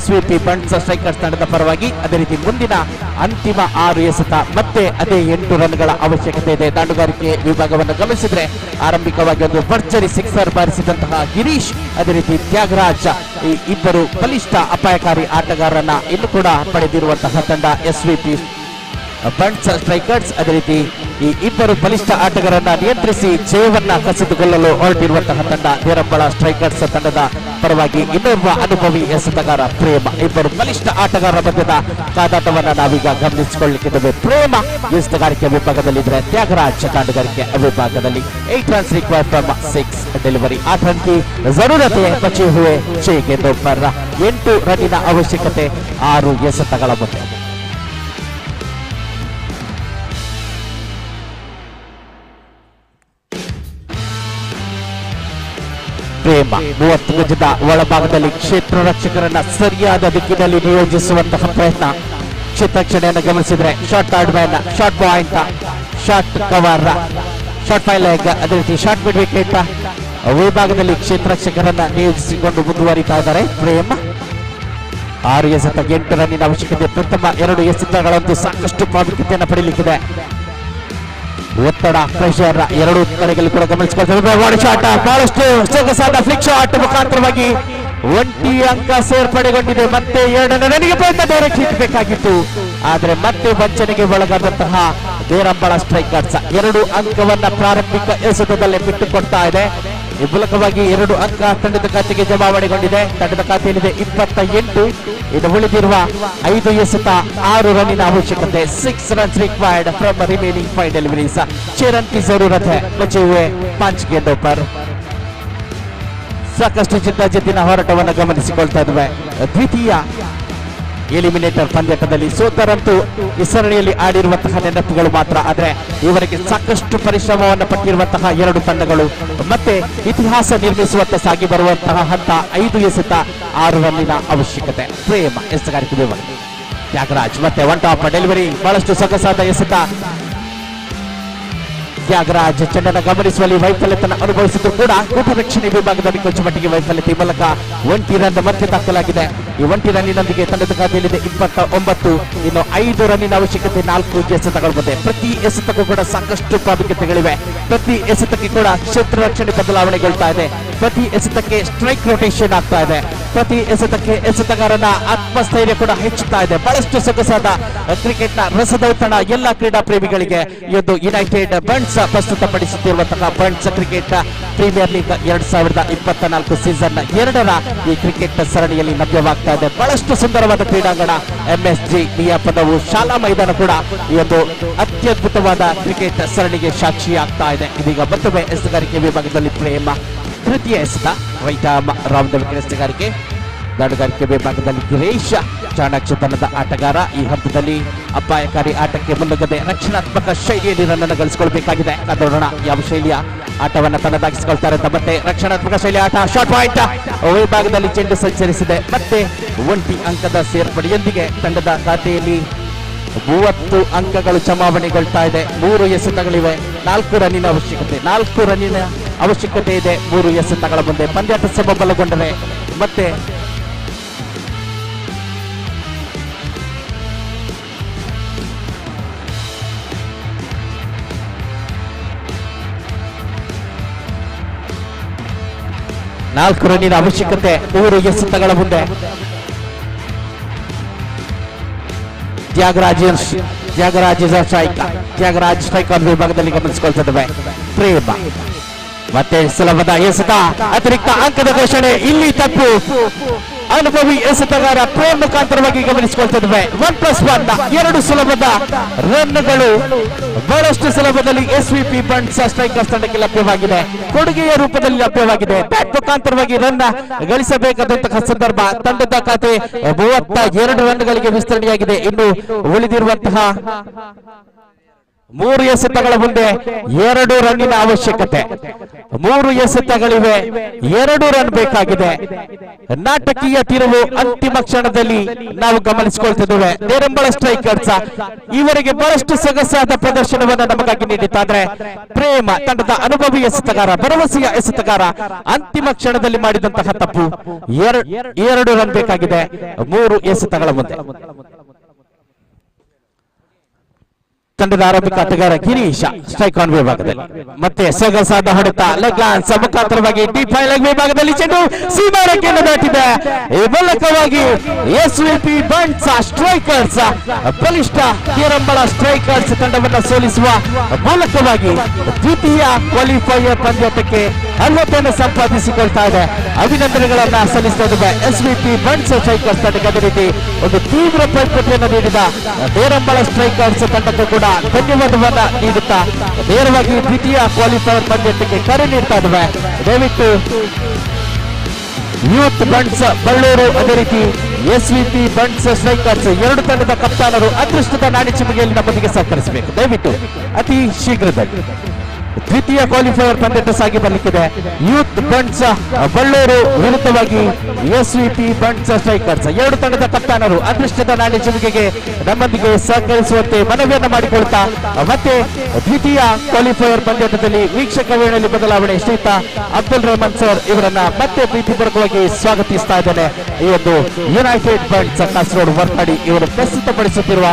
SVP ಬಂಟ್ಸ್ ಸ್ಟ್ರೈಕರ್ಸ್ ತಂಡದ ಪರವಾಗಿ. ಅದೇ ರೀತಿ ಮುಂದಿನ ಅಂತಿಮ 6 ಎಸೆತ ಮತ್ತೆ ಅದೇ 8 ರನ್ಗಳ ಅವಶ್ಯಕತೆ ಇದೆ. ದಾಂಡುಗಾರಿಕೆ ವಿಭಾಗವನ್ನು ಗಮನಿಸಿದ್ರೆ ಆರಂಭಿಕವಾಗಿ ಒಂದು ಭರ್ಜರಿ 6 ಬಾರಿಸಿದಂತಹ ಗಿರೀಶ್, ಅದೇ ರೀತಿ ತ್ಯಾಗರಾಜ್ ಈ ಇಬ್ಬರು ಬಲಿಷ್ಠ ಅಪಾಯಕಾರಿ ಆಟಗಾರರನ್ನ ಇನ್ನು ಕೂಡ ಪಡೆದಿರುವಂತಹ ತಂಡ SVP ಬಂಟ್ಸ್ ಸ್ಟ್ರೈಕರ್ಸ್. ಅದೇ ರೀತಿ ಈ ಇಬ್ಬರು ಬಲಿಷ್ಠ ಆಟಗಾರರನ್ನ ನಿಯಂತ್ರಿಸಿ ಜಯವನ್ನ ಕಸಿದುಕೊಳ್ಳಲು ಹೊರಟಿರುವಂತಹ ತಂಡ ದೇರಂಬಳ ಸ್ಟ್ರೈಕರ್ಸ್ ತಂಡದ ಪರವಾಗಿ ಇನ್ನೊಬ್ಬ ಅನುಭವಿ ಎಸೆತಗಾರ ಪ್ರೇಮ. ಇಬ್ಬರು ಬಲಿಷ್ಠ ಆಟಗಾರರ ಮಧ್ಯದ ಕಾದಾಟವನ್ನ ನಾವೀಗ ಗಮನಿಸಿಕೊಳ್ಳಲಿಕ್ಕಿದ್ದೇವೆ. ಪ್ರೇಮ ಎಸೆತಗಾರಿಕೆ ವಿಭಾಗದಲ್ಲಿದ್ರೆ ತ್ಯಾಗರಾಜ್ ದಾಂಡುಗಾರಿಕೆ ವಿಭಾಗದಲ್ಲಿ 8 runs required from 6 delivery. 8 run ಕಿ ಜರೂರತ್ ಹೈ ಬಚೆ ಹುए 6 गेंदों पर. 8 ರನ್ನಿನ ಅವಶ್ಯಕತೆ 6 ಎಸೆತಗಳ ಮುಂದೆ. ಪ್ರೇಮ 30 ಗಜದ ಒಳಭಾಗದಲ್ಲಿ ಕ್ಷೇತ್ರ ರಕ್ಷಕರನ್ನ ಸರಿಯಾದ ದಿಕ್ಕಿನಲ್ಲಿ ನಿಯೋಜಿಸುವಂತಹ ಪ್ರಯತ್ನ. ಕ್ಷೇತ್ರ ರಕ್ಷಣೆಯನ್ನು ಗಮನಿಸಿದ್ರೆ short third man, short point, short cover, short fine leg, ಅದೇ ರೀತಿ ಶಾರ್ಟ್ ಮಿಡ್ ವಿಕೆಟ್ ವಿಭಾಗದಲ್ಲಿ ಕ್ಷೇತ್ರ ರಕ್ಷಕರನ್ನ ನಿಯೋಜಿಸಿಕೊಂಡು ಮುಂದುವರಿತಾ ಇದ್ದಾರೆ ಪ್ರೇಮ. 6 ಎಸೆತ 8 ರನ್ನಿನ ಅವಶ್ಯಕತೆ. ಪ್ರಥಮ 2 ಎಸೆತಗಳಂತೂ ಸಾಕಷ್ಟು ಪ್ರಾಮುಖ್ಯತೆಯನ್ನು ಪಡೆಯಲಿಕ್ಕಿದೆ. ಒತ್ತಡ, ಪ್ರೆಷರ್ ಎರಡೂ ಕಡೆಗಳಲ್ಲಿ ಕೂಡ ಗಮನಿಸಿಕೊಳ್ತಾರೆ. ಶಾಟ್ ಬಹಳಷ್ಟು ಸೊಗಸಾದ ಫ್ಲಿಕ್ ಶಾಟ್ ಮುಖಾಂತರವಾಗಿ ಒಂಟಿ ಅಂಕ ಸೇರ್ಪಡೆಗೊಂಡಿದೆ. ಮತ್ತೆ 2ನೇ ರನ್ನಿಗೆ ಪ್ರಯತ್ನ ಡೈರೆಕ್ಟ್ ಹಿಟ್ ಬೇಕಾಗಿತ್ತು, ಆದ್ರೆ ಮತ್ತೆ ವಂಚನೆಗೆ ಒಳಗಾದಂತಹ ಬೇರಂಬಳ ಸ್ಟ್ರೈಕರ್ಸ್ 2 ಅಂಕವನ್ನ ಪ್ರಾರಂಭಿಕ ಎಸೆತದಲ್ಲೇ ಬಿಟ್ಟುಕೊಡ್ತಾ ಇದೆ. ಈ ಮೂಲಕವಾಗಿ 2 ಅಂಕ ತಂಡದ ಖಾತೆಗೆ ಜಮಾವಣೆಗೊಂಡಿದೆ. ತಂಡದ ಖಾತೆಯಲ್ಲಿದೆ 28. ಇದು ಉಳಿದಿರುವ 5 ಎಸೆತ 6 ರನ್ನಿನ ಅವಶ್ಯಕತೆ. 6 runs required from remaining 5 deliveries. Cheran की जरूरत है, बचे हुए 5 गेंदों पर. ಸಾಕಷ್ಟು ಜಿದ್ದಾಜಿದ್ದಿನ ಹೋರಾಟವನ್ನು ಗಮನಿಸಿಕೊಳ್ತಾ ಇದ್ವಿ. ದ್ವಿತೀಯ ಎಲಿಮಿನೇಟರ್ ಪಂದ್ಯಾಟದಲ್ಲಿ ಸೋತರಂತೂ ಈ ಸರಣಿಯಲ್ಲಿ ಆಡಿರುವಂತಹ ನೆನಪುಗಳು ಮಾತ್ರ. ಆದ್ರೆ ಇವರಿಗೆ ಸಾಕಷ್ಟು ಪರಿಶ್ರಮವನ್ನು ಪಟ್ಟಿರುವಂತಹ 2 ತಂಡಗಳು ಮತ್ತೆ ಇತಿಹಾಸ ನಿರ್ಮಿಸುವಂತ ಸಾಗಿ ಬರುವಂತಹ ಹಂತ. 5 ಎಸೆತ 6 ರನ್ನಿನ ಅವಶ್ಯಕತೆ. ಪ್ರೇಮ ಎಸೆಗಾರಿಕೆ ತ್ಯಾಗರಾಜ್ ಮತ್ತೆ ಒನ್ ಟಾಪ್ ಡೆಲಿವರಿ, ಬಹಳಷ್ಟು ಸೊಗಸಾದ ಎಸೆತ. ತ್ಯಾಗರಾಜ್ ಚೆಂಡನ್ನು ಗಮನಿಸುವಲ್ಲಿ ವೈಫಲ್ಯತನ ಅನುಭವಿಸಿದ್ರು ಕೂಡ ಕೂಟ ರಕ್ಷಣೆ ವಿಭಾಗದಲ್ಲಿ ಕೊಂಚ ಮಟ್ಟಿಗೆ ವೈಫಲ್ಯತೆ ಮೂಲಕ 1 ರನ್ ಮಧ್ಯೆ ದಾಖಲಾಗಿದೆ. ಈ 1 ರನ್ನಿನೊಂದಿಗೆ ತಂಡದ ಖಾತೆಯಲ್ಲಿದೆ 29. ಇನ್ನು 5 ರನ್ನಿನ ಅವಶ್ಯಕತೆ 4 ಎಸೆತಗಳ ಮುಂದೆ. ಪ್ರತಿ ಎಸೆತಕ್ಕೂ ಕೂಡ ಸಾಕಷ್ಟು ಪ್ರಾಮುಖ್ಯತೆಗಳಿವೆ. ಪ್ರತಿ ಎಸೆತಕ್ಕೆ ಕೂಡ ಕ್ಷೇತ್ರ ರಕ್ಷಣೆ ಬದಲಾವಣೆಗೊಳ್ತಾ ಇದೆ. ಪ್ರತಿ ಎಸೆತಕ್ಕೆ ಸ್ಟ್ರೈಕ್ ರೊಟೇಷನ್ ಆಗ್ತಾ ಇದೆ. ಪ್ರತಿ ಎಸೆತಕ್ಕೆ ಎಸೆತಗಾರನ ಆತ್ಮಸ್ಥೈರ್ಯ ಕೂಡ ಹೆಚ್ಚುತ್ತಾ ಇದೆ. ಬಹಳಷ್ಟು ಸೊಗಸಾದ ಕ್ರಿಕೆಟ್ನ ರಸದೌತಣ ಎಲ್ಲ ಕ್ರೀಡಾ ಪ್ರೇಮಿಗಳಿಗೆ ಇವತ್ತು ಯುನೈಟೆಡ್ ಬಂಟ್ಸ್ ಪ್ರಸ್ತುತಪಡಿಸುತ್ತಿರುವಂತಹ Bunts cricket premier league 2024 season 2ರ ಈ ಕ್ರಿಕೆಟ್ ಸರಣಿಯಲ್ಲಿ ಲಭ್ಯವಾಗ್ತಾ ಇದೆ. ಬಹಳಷ್ಟು ಸುಂದರವಾದ ಕ್ರೀಡಾಂಗಣ MSG ಮಿಯಾಪದವು ಶಾಲಾ ಮೈದಾನ ಕೂಡ ಈ ಒಂದು ಅತ್ಯದ್ಭುತವಾದ ಕ್ರಿಕೆಟ್ ಸರಣಿಗೆ ಸಾಕ್ಷಿಯಾಗ್ತಾ ಇದೆ. ಇದೀಗ ಮತ್ತೊಮ್ಮೆ ಎಸೆಗಾರಿಕೆ ವಿಭಾಗದಲ್ಲಿ ಪ್ರೇಮ. ತೃತೀಯ ಎಸೆತ ರೈಟಾಮ್ ರಾಮ್ ವಿಕೆಟ್ ಎಸೆಗಾರಿಕೆ. ದಾಡುಗಾರಿಕೆ ವಿಭಾಗದಲ್ಲಿ ಗಿರೀಶ್ ಚಾಣಾಕ್ಷತನದ ಆಟಗಾರ. ಈ ಹಂತದಲ್ಲಿ ಅಪಾಯಕಾರಿ ಆಟಕ್ಕೆ ಮುನ್ನುಗ್ಗದೆ ರಕ್ಷಣಾತ್ಮಕ ಶೈಲಿಯಲ್ಲಿ ರನ್ನನ್ನು ಗಳಿಸಿಕೊಳ್ಬೇಕಾಗಿದೆ. ನೋಡೋಣ ಯಾವ ಶೈಲಿಯ ಆಟವನ್ನ ತನ್ನದಾಗಿಸಿಕೊಳ್ತಾರೆ ಅಂತ. ಮತ್ತೆ ರಕ್ಷಣಾತ್ಮಕ ಶೈಲಿಯ ಆಟ. ಶಾರ್ಟ್ ಪಾಯಿಂಟ್ ವಿಭಾಗದಲ್ಲಿ ಚೆಂಡು ಸಂಚರಿಸಿದೆ. ಮತ್ತೆ 1 ಅಂಕದ ಸೇರ್ಪಡೆಯೊಂದಿಗೆ ತಂಡದ ಖಾತೆಯಲ್ಲಿ 30 ಅಂಕಗಳು ಜಮಾವಣೆಗೊಳ್ತಾ ಇದೆ. 3 ಎಸೆತಗಳಿವೆ. 4 ರನ್ನಿನ ಅವಶ್ಯಕತೆ. 4 ರನ್ನಿನ ಅವಶ್ಯಕತೆ ಇದೆ 3 ಎಸೆತಗಳ ಮುಂದೆ. ಪಂದ್ಯಾಟ ಸಮಬಲಗೊಂಡರೆ ಮತ್ತೆ ನಾಲ್ಕು ರನ್ನಿನ ಅವಶ್ಯಕತೆ 3 ಎಸೆತಗಳ ಮುಂದೆ. ತ್ಯಾಗರಾಜ್ ಸ್ಟ್ರೈಕರ್ ವಿಭಾಗದಲ್ಲಿ ಗಮನಿಸಿಕೊಳ್ತಿದ್ದೇವೆ. ಪ್ರೇಮ ಮತ್ತೆ ಸುಲಭದ ಎಸೆತ. ಅತಿರಿಕ್ತ ಅಂಕದ ಘೋಷಣೆ. ಇಲ್ಲಿ ತಪ್ಪು ಅನುಭವಿ ಎಸೆತಗಾರ ಪ್ರೇಮ್ ಮುಖಾಂತರವಾಗಿ ಗಮನಿಸಿಕೊಳ್ತಿದ್ದೇವೆ. 1+1 2 ಸುಲಭದ ರನ್ಗಳು ಬಹಳಷ್ಟು ಸುಲಭದಲ್ಲಿ SVP ಬಂಟ್ಸ್ ಸ್ಟ್ರೈಕರ್ಸ್ ತಂಡಕ್ಕೆ ಲಭ್ಯವಾಗಿದೆ. ಕೊಡುಗೆಯ ರೂಪದಲ್ಲಿ ಲಭ್ಯವಾಗಿದೆ. ಬ್ಯಾಟ್ ಮುಖಾಂತರವಾಗಿ ರನ್ ಗಳಿಸಬೇಕಾದಂತಹ ಸಂದರ್ಭ. ತಂಡದ ಖಾತೆ 32 ರನ್ಗಳಿಗೆ ವಿಸ್ತರಣೆಯಾಗಿದೆ. ಇನ್ನು ಉಳಿದಿರುವಂತಹ 3 ಎಸೆತಗಳ ಮುಂದೆ 2 ರನ್ನಿನ ಅವಶ್ಯಕತೆ. 3 ಎಸೆತಗಳಿವೆ, 2 ರನ್ ಬೇಕಾಗಿದೆ. ನಾಟಕೀಯ ತಿರುವು ಅಂತಿಮ ಕ್ಷಣದಲ್ಲಿ ನಾವು ಗಮನಿಸಿಕೊಳ್ತಿದ್ದೇವೆ. ನೇರಂಬಳ ಸ್ಟ್ರೈಕರ್ಸ್ ಇವರಿಗೆ ಬಹಳಷ್ಟು ಸೊಗಸಾದ ಪ್ರದರ್ಶನವನ್ನು ನಮಗಾಗಿ ನೀಡಿದ್ದಾರೆ. ಪ್ರೇಮ ತಂಡದ ಅನುಭವಿ ಎಸೆತಗಾರ, ಭರವಸೆಯ ಎಸೆತಗಾರ ಅಂತಿಮ ಕ್ಷಣದಲ್ಲಿ ಮಾಡಿದಂತಹ ತಪ್ಪು. 2 ರನ್ ಬೇಕಾಗಿದೆ 3 ಎಸೆತಗಳ ಮುಂದೆ. ತಂಡದ ಆರಂಭಿಕ ಆಟಗಾರ ಗಿರೀಶ ಸ್ಟ್ರೈಕ್ ಆನ್ ವಿಭಾಗದಲ್ಲಿ ಮತ್ತೆ ಸೊಗಸಾದ ಹೊಡೆತ. ಲೆಗ್ ಲಾನ್ಸ್ ಮುಖಾಂತರವಾಗಿ ಡೀಪ್ ಲೆಗ್ ವಿಭಾಗದಲ್ಲಿ ಚೆಂಡು ಸೀಮಾರೇಖೆಯನ್ನು ದಾಟಿದೆ. ಈ ಮೂಲಕವಾಗಿ SVP ಬಂಟ್ಸ್ ಸ್ಟ್ರೈಕರ್ಸ್ ಬಲಿಷ್ಠ ನೇರಂಬಳ ಸ್ಟ್ರೈಕರ್ಸ್ ತಂಡವನ್ನು ಸೋಲಿಸುವ ಮೂಲಕವಾಗಿ ದ್ವಿತೀಯ ಕ್ವಾಲಿಫೈಯರ್ ಪಂದ್ಯಾಟಕ್ಕೆ ಅರ್ಹತೆಯನ್ನು ಸಂಪಾದಿಸಿಕೊಳ್ತಾ ಇದೆ. ಅಭಿನಂದನೆಗಳನ್ನ ಸಲ್ಲಿಸ್ತಾ ಇದ್ದೇವೆ SVP ಬಂಟ್ಸ್ ಸ್ಟ್ರೈಕರ್ಸ್ ತಂಡಕ್ಕೆ. ಅದೇ ರೀತಿ ಒಂದು ತೀವ್ರ ಪೈಪೋಟಿಯನ್ನು ನೀಡಿದ ನೇರಂಬಳ ಸ್ಟ್ರೈಕರ್ಸ್ ತಂಡಕ್ಕೂ ಕೂಡ ಧನ್ಯವಾದವನ್ನ ನೀಡುತ್ತಾ ನೇರವಾಗಿ ದ್ವಿತೀಯ ಕ್ವಾಲಿಫೈಯರ್ ಪಂದ್ಯಕ್ಕೆ ಕರೆ ನೀಡ್ತಾ ಇದ್ದೇವೆ. ದಯವಿಟ್ಟು ಯೂತ್ ಬಂಟ್ಸ್ ಬಳ್ಳೂರು, ಅದೇ ರೀತಿ SVP ಬಂಟ್ಸ್ ಸ್ಟ್ರೈಕರ್ಸ್ 2 ತಂಡದ ಕಪ್ತಾನರು ಅದೃಷ್ಟದ ನಾಡಿ ಚಿಮುಗೆಯಲ್ಲಿ ನಮ್ಮೊಂದಿಗೆ ಸಹಕರಿಸಬೇಕು. ದಯವಿಟ್ಟು ಅತಿ ಶೀಘ್ರದಲ್ಲಿ ದ್ವಿತೀಯ ಕ್ವಾಲಿಫೈಯರ್ ಪಂದ್ಯ ಸಾಗಿ ಬರಲಿಕ್ಕಿದೆ. ಯೂತ್ ಬಂಟ್ಸ್ ಬಳ್ಳೂರು ವಿರುದ್ಧವಾಗಿ SVP ಬಂಟ್ಸ್ ಸ್ಟ್ರೈಕರ್ಸ್ 2 ತಂಡದ ಕಪ್ತಾನರು ಅದೃಷ್ಟದ ನಾಡಿ ಚಿಮುಗೆಗೆ ನಮ್ಮೊಂದಿಗೆ ಸಹಕರಿಸುವಂತೆ ಮನವಿಯನ್ನು ಮಾಡಿಕೊಳ್ತಾ ಮತ್ತೆ ದ್ವಿತೀಯ ಕ್ವಾಲಿಫೈಯರ್ ಪಂದ್ಯದಲ್ಲಿ ವೀಕ್ಷಕ ವೇಳೆಯಲ್ಲಿ ಬದಲಾವಣೆ. ಶ್ರೀಯುತ ಅಬ್ದುಲ್ ರೆಹಮಾನ್ ಸರ್ ಇವರನ್ನ ಮತ್ತೆ ಪ್ರೀತಿಪೂರ್ವಕವಾಗಿ ಸ್ವಾಗತಿಸ್ತಾ ಇದ್ದೇನೆ. ಈ ಒಂದು ಯುನೈಟೆಡ್ ಬಂಟ್ಸ್ ಕಾಸರಗೋಡು ವರ್ತಾಡಿ ಇವರು ಪ್ರಸ್ತುತಪಡಿಸುತ್ತಿರುವ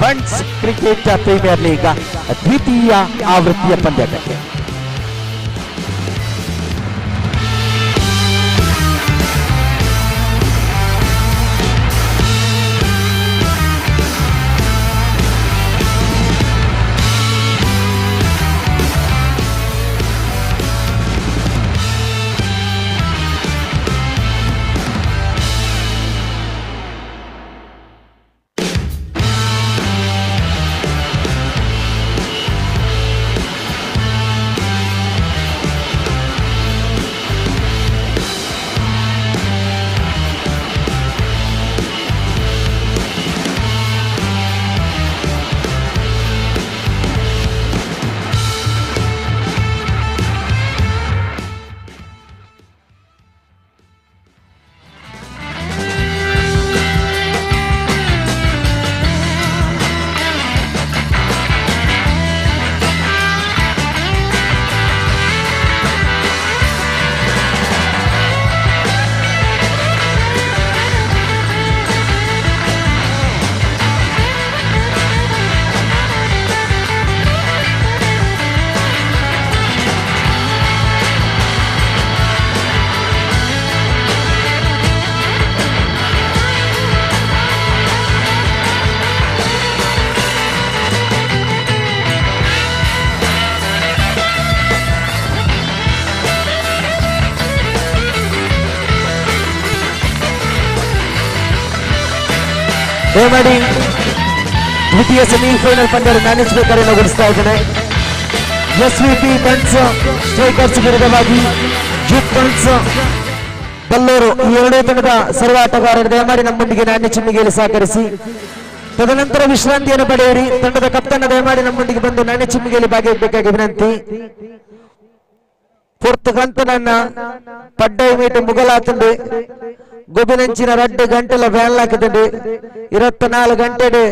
ಬಂಟ್ಸ್ ಕ್ರಿಕೆಟ್ ಪ್ರೀಮಿಯರ್ ಲೀಗ್ ದ್ವಿತೀಯ ಆವೃತ್ತಿಯ ಪಂದ್ಯಕ್ಕೆ ದಯಮಾಡಿ ದ್ವಿತೀಯ ಸೆಮಿಫೈನಲ್ ಪಂದ್ಯ ಮ್ಯಾನೇಜ್ಬೇಕಾದ್ರೆ ಗುಡಿಸ್ತಾ ಇದ್ದೇನೆ. SVP ಬನ್ಸ್ ಸ್ಟ್ರೈಕರ್ಸ್ ವಿರುದ್ಧವಾಗಿ ಜೂಟ್ ಬನ್ಸ್ ಬಲ್ಲೂರು ಈ ಎರಡೇ ತಂಡದ ಸರ್ವಾಟಗಾರರು ದಯಮಾಡಿ ನಮ್ಮೊಂದಿಗೆ ನಾಣ್ಯ ಚಿಮ್ಮಿಗೆಯಲ್ಲಿ ಸಹಕರಿಸಿ. ತದನಂತರ ವಿಶ್ರಾಂತಿಯನ್ನು ಪಡೆಯಿರಿ. ತಂಡದ ಕಪ್ತಾನ ದಯಮಾಡಿ ನಮ್ಮೊಂದಿಗೆ ಬಂದು ನಾಣ್ಯ ಚಿಮ್ಮಿಗೆಯಲ್ಲಿ ಭಾಗಿಯಾಗಬೇಕಾಗಿ ವಿನಂತಿ. ಫೋರ್ತ್ ಗಂತನನ್ನ ಪಡ್ಡೈ ಮೀಟು ಮುಗಲಾತಂಡು ಗೊಬಿನಂಚಿನ 2 ಗಂಟೆల వేళ్ళాకదండి 24 గంటెడు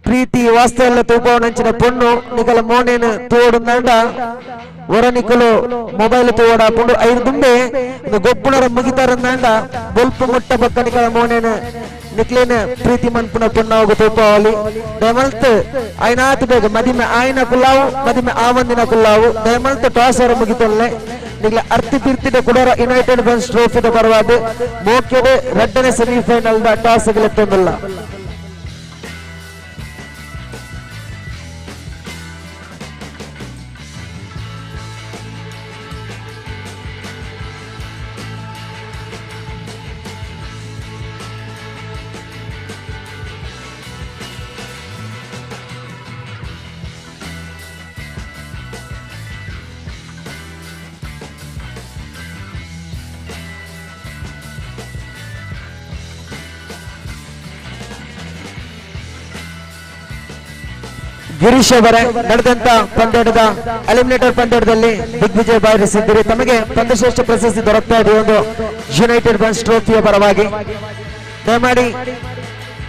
ప్రీతి వాస్తవాల తూపవనంచిన పొన్ను నికల మోనేను తోడుందండ ಒರನಿಕಲು ಮೊಬೈಲ್ ತೋಡಾಕೊಂಡು 5 ದುಂಬೆ ಗೊಬ್ಬುಣರ ಮುಗಿತಾರಂದಂಡ ಬೊಲ್ಪ ಮುಟ್ಟ ಬಕ್ಕ ನಿಕಲ ಮೋನೇನು ನಿಕ್ಲೇನ ಪ್ರೀತಿ ಮನ್ಪುನ ಪುಣ್ಣಾಗ ತೂಪవాలి ದಯಮಲ್ತ್ ಆಯ್ನಾತ್ ಬೇಗ ಮದಿಮೆ ಆಯ್ನ ಕುಲ್ಲಾವು ಮದಿಮೆ ಆವಂದಿನ ಕುಲ್ಲಾವು ದಯಮಲ್ತ್ ಟಾಸ್ ಅವರ ಮುಗಿತೊಲ್ಲೆ ನಿಕ್ಲ ಅರ್ತಿ ಪಿರ್ತಿದ ಕುಡರ ಯುನೈಟೆಡ್ ಬನ್ಸ್ ಟ್ರೋಫಿದ ಪರವಾದ ಮೋಕೆಡೆ 2ನೇ ಸೆಮಿಫೈನಲ್ ದ ಟಾಸ್ ಗೆಲ್ಲುತ್ತೊಂದಿಲ್ಲ. ಗಿರೀಶ್ ಅವರೇ ನಡೆದಂತ ಪಂದ್ಯದ ಎಲಿಮಿನೇಟರ್ ಪಂದ್ಯದಲ್ಲಿ ದಿಗ್ವಿಜಯ ಬಾರಿಸಿದ್ದೀರಿ. ತಮಗೆ ಪಂದ್ಯಶ್ರೇಷ್ಠ ಪ್ರಶಸ್ತಿ ದೊರಕ್ತಾ ಇದೆ ಒಂದು ಯುನೈಟೆಡ್ ಬನ್ಸ್ ಟ್ರೋಫಿಯ ಪರವಾಗಿ. ದಯಮಾಡಿ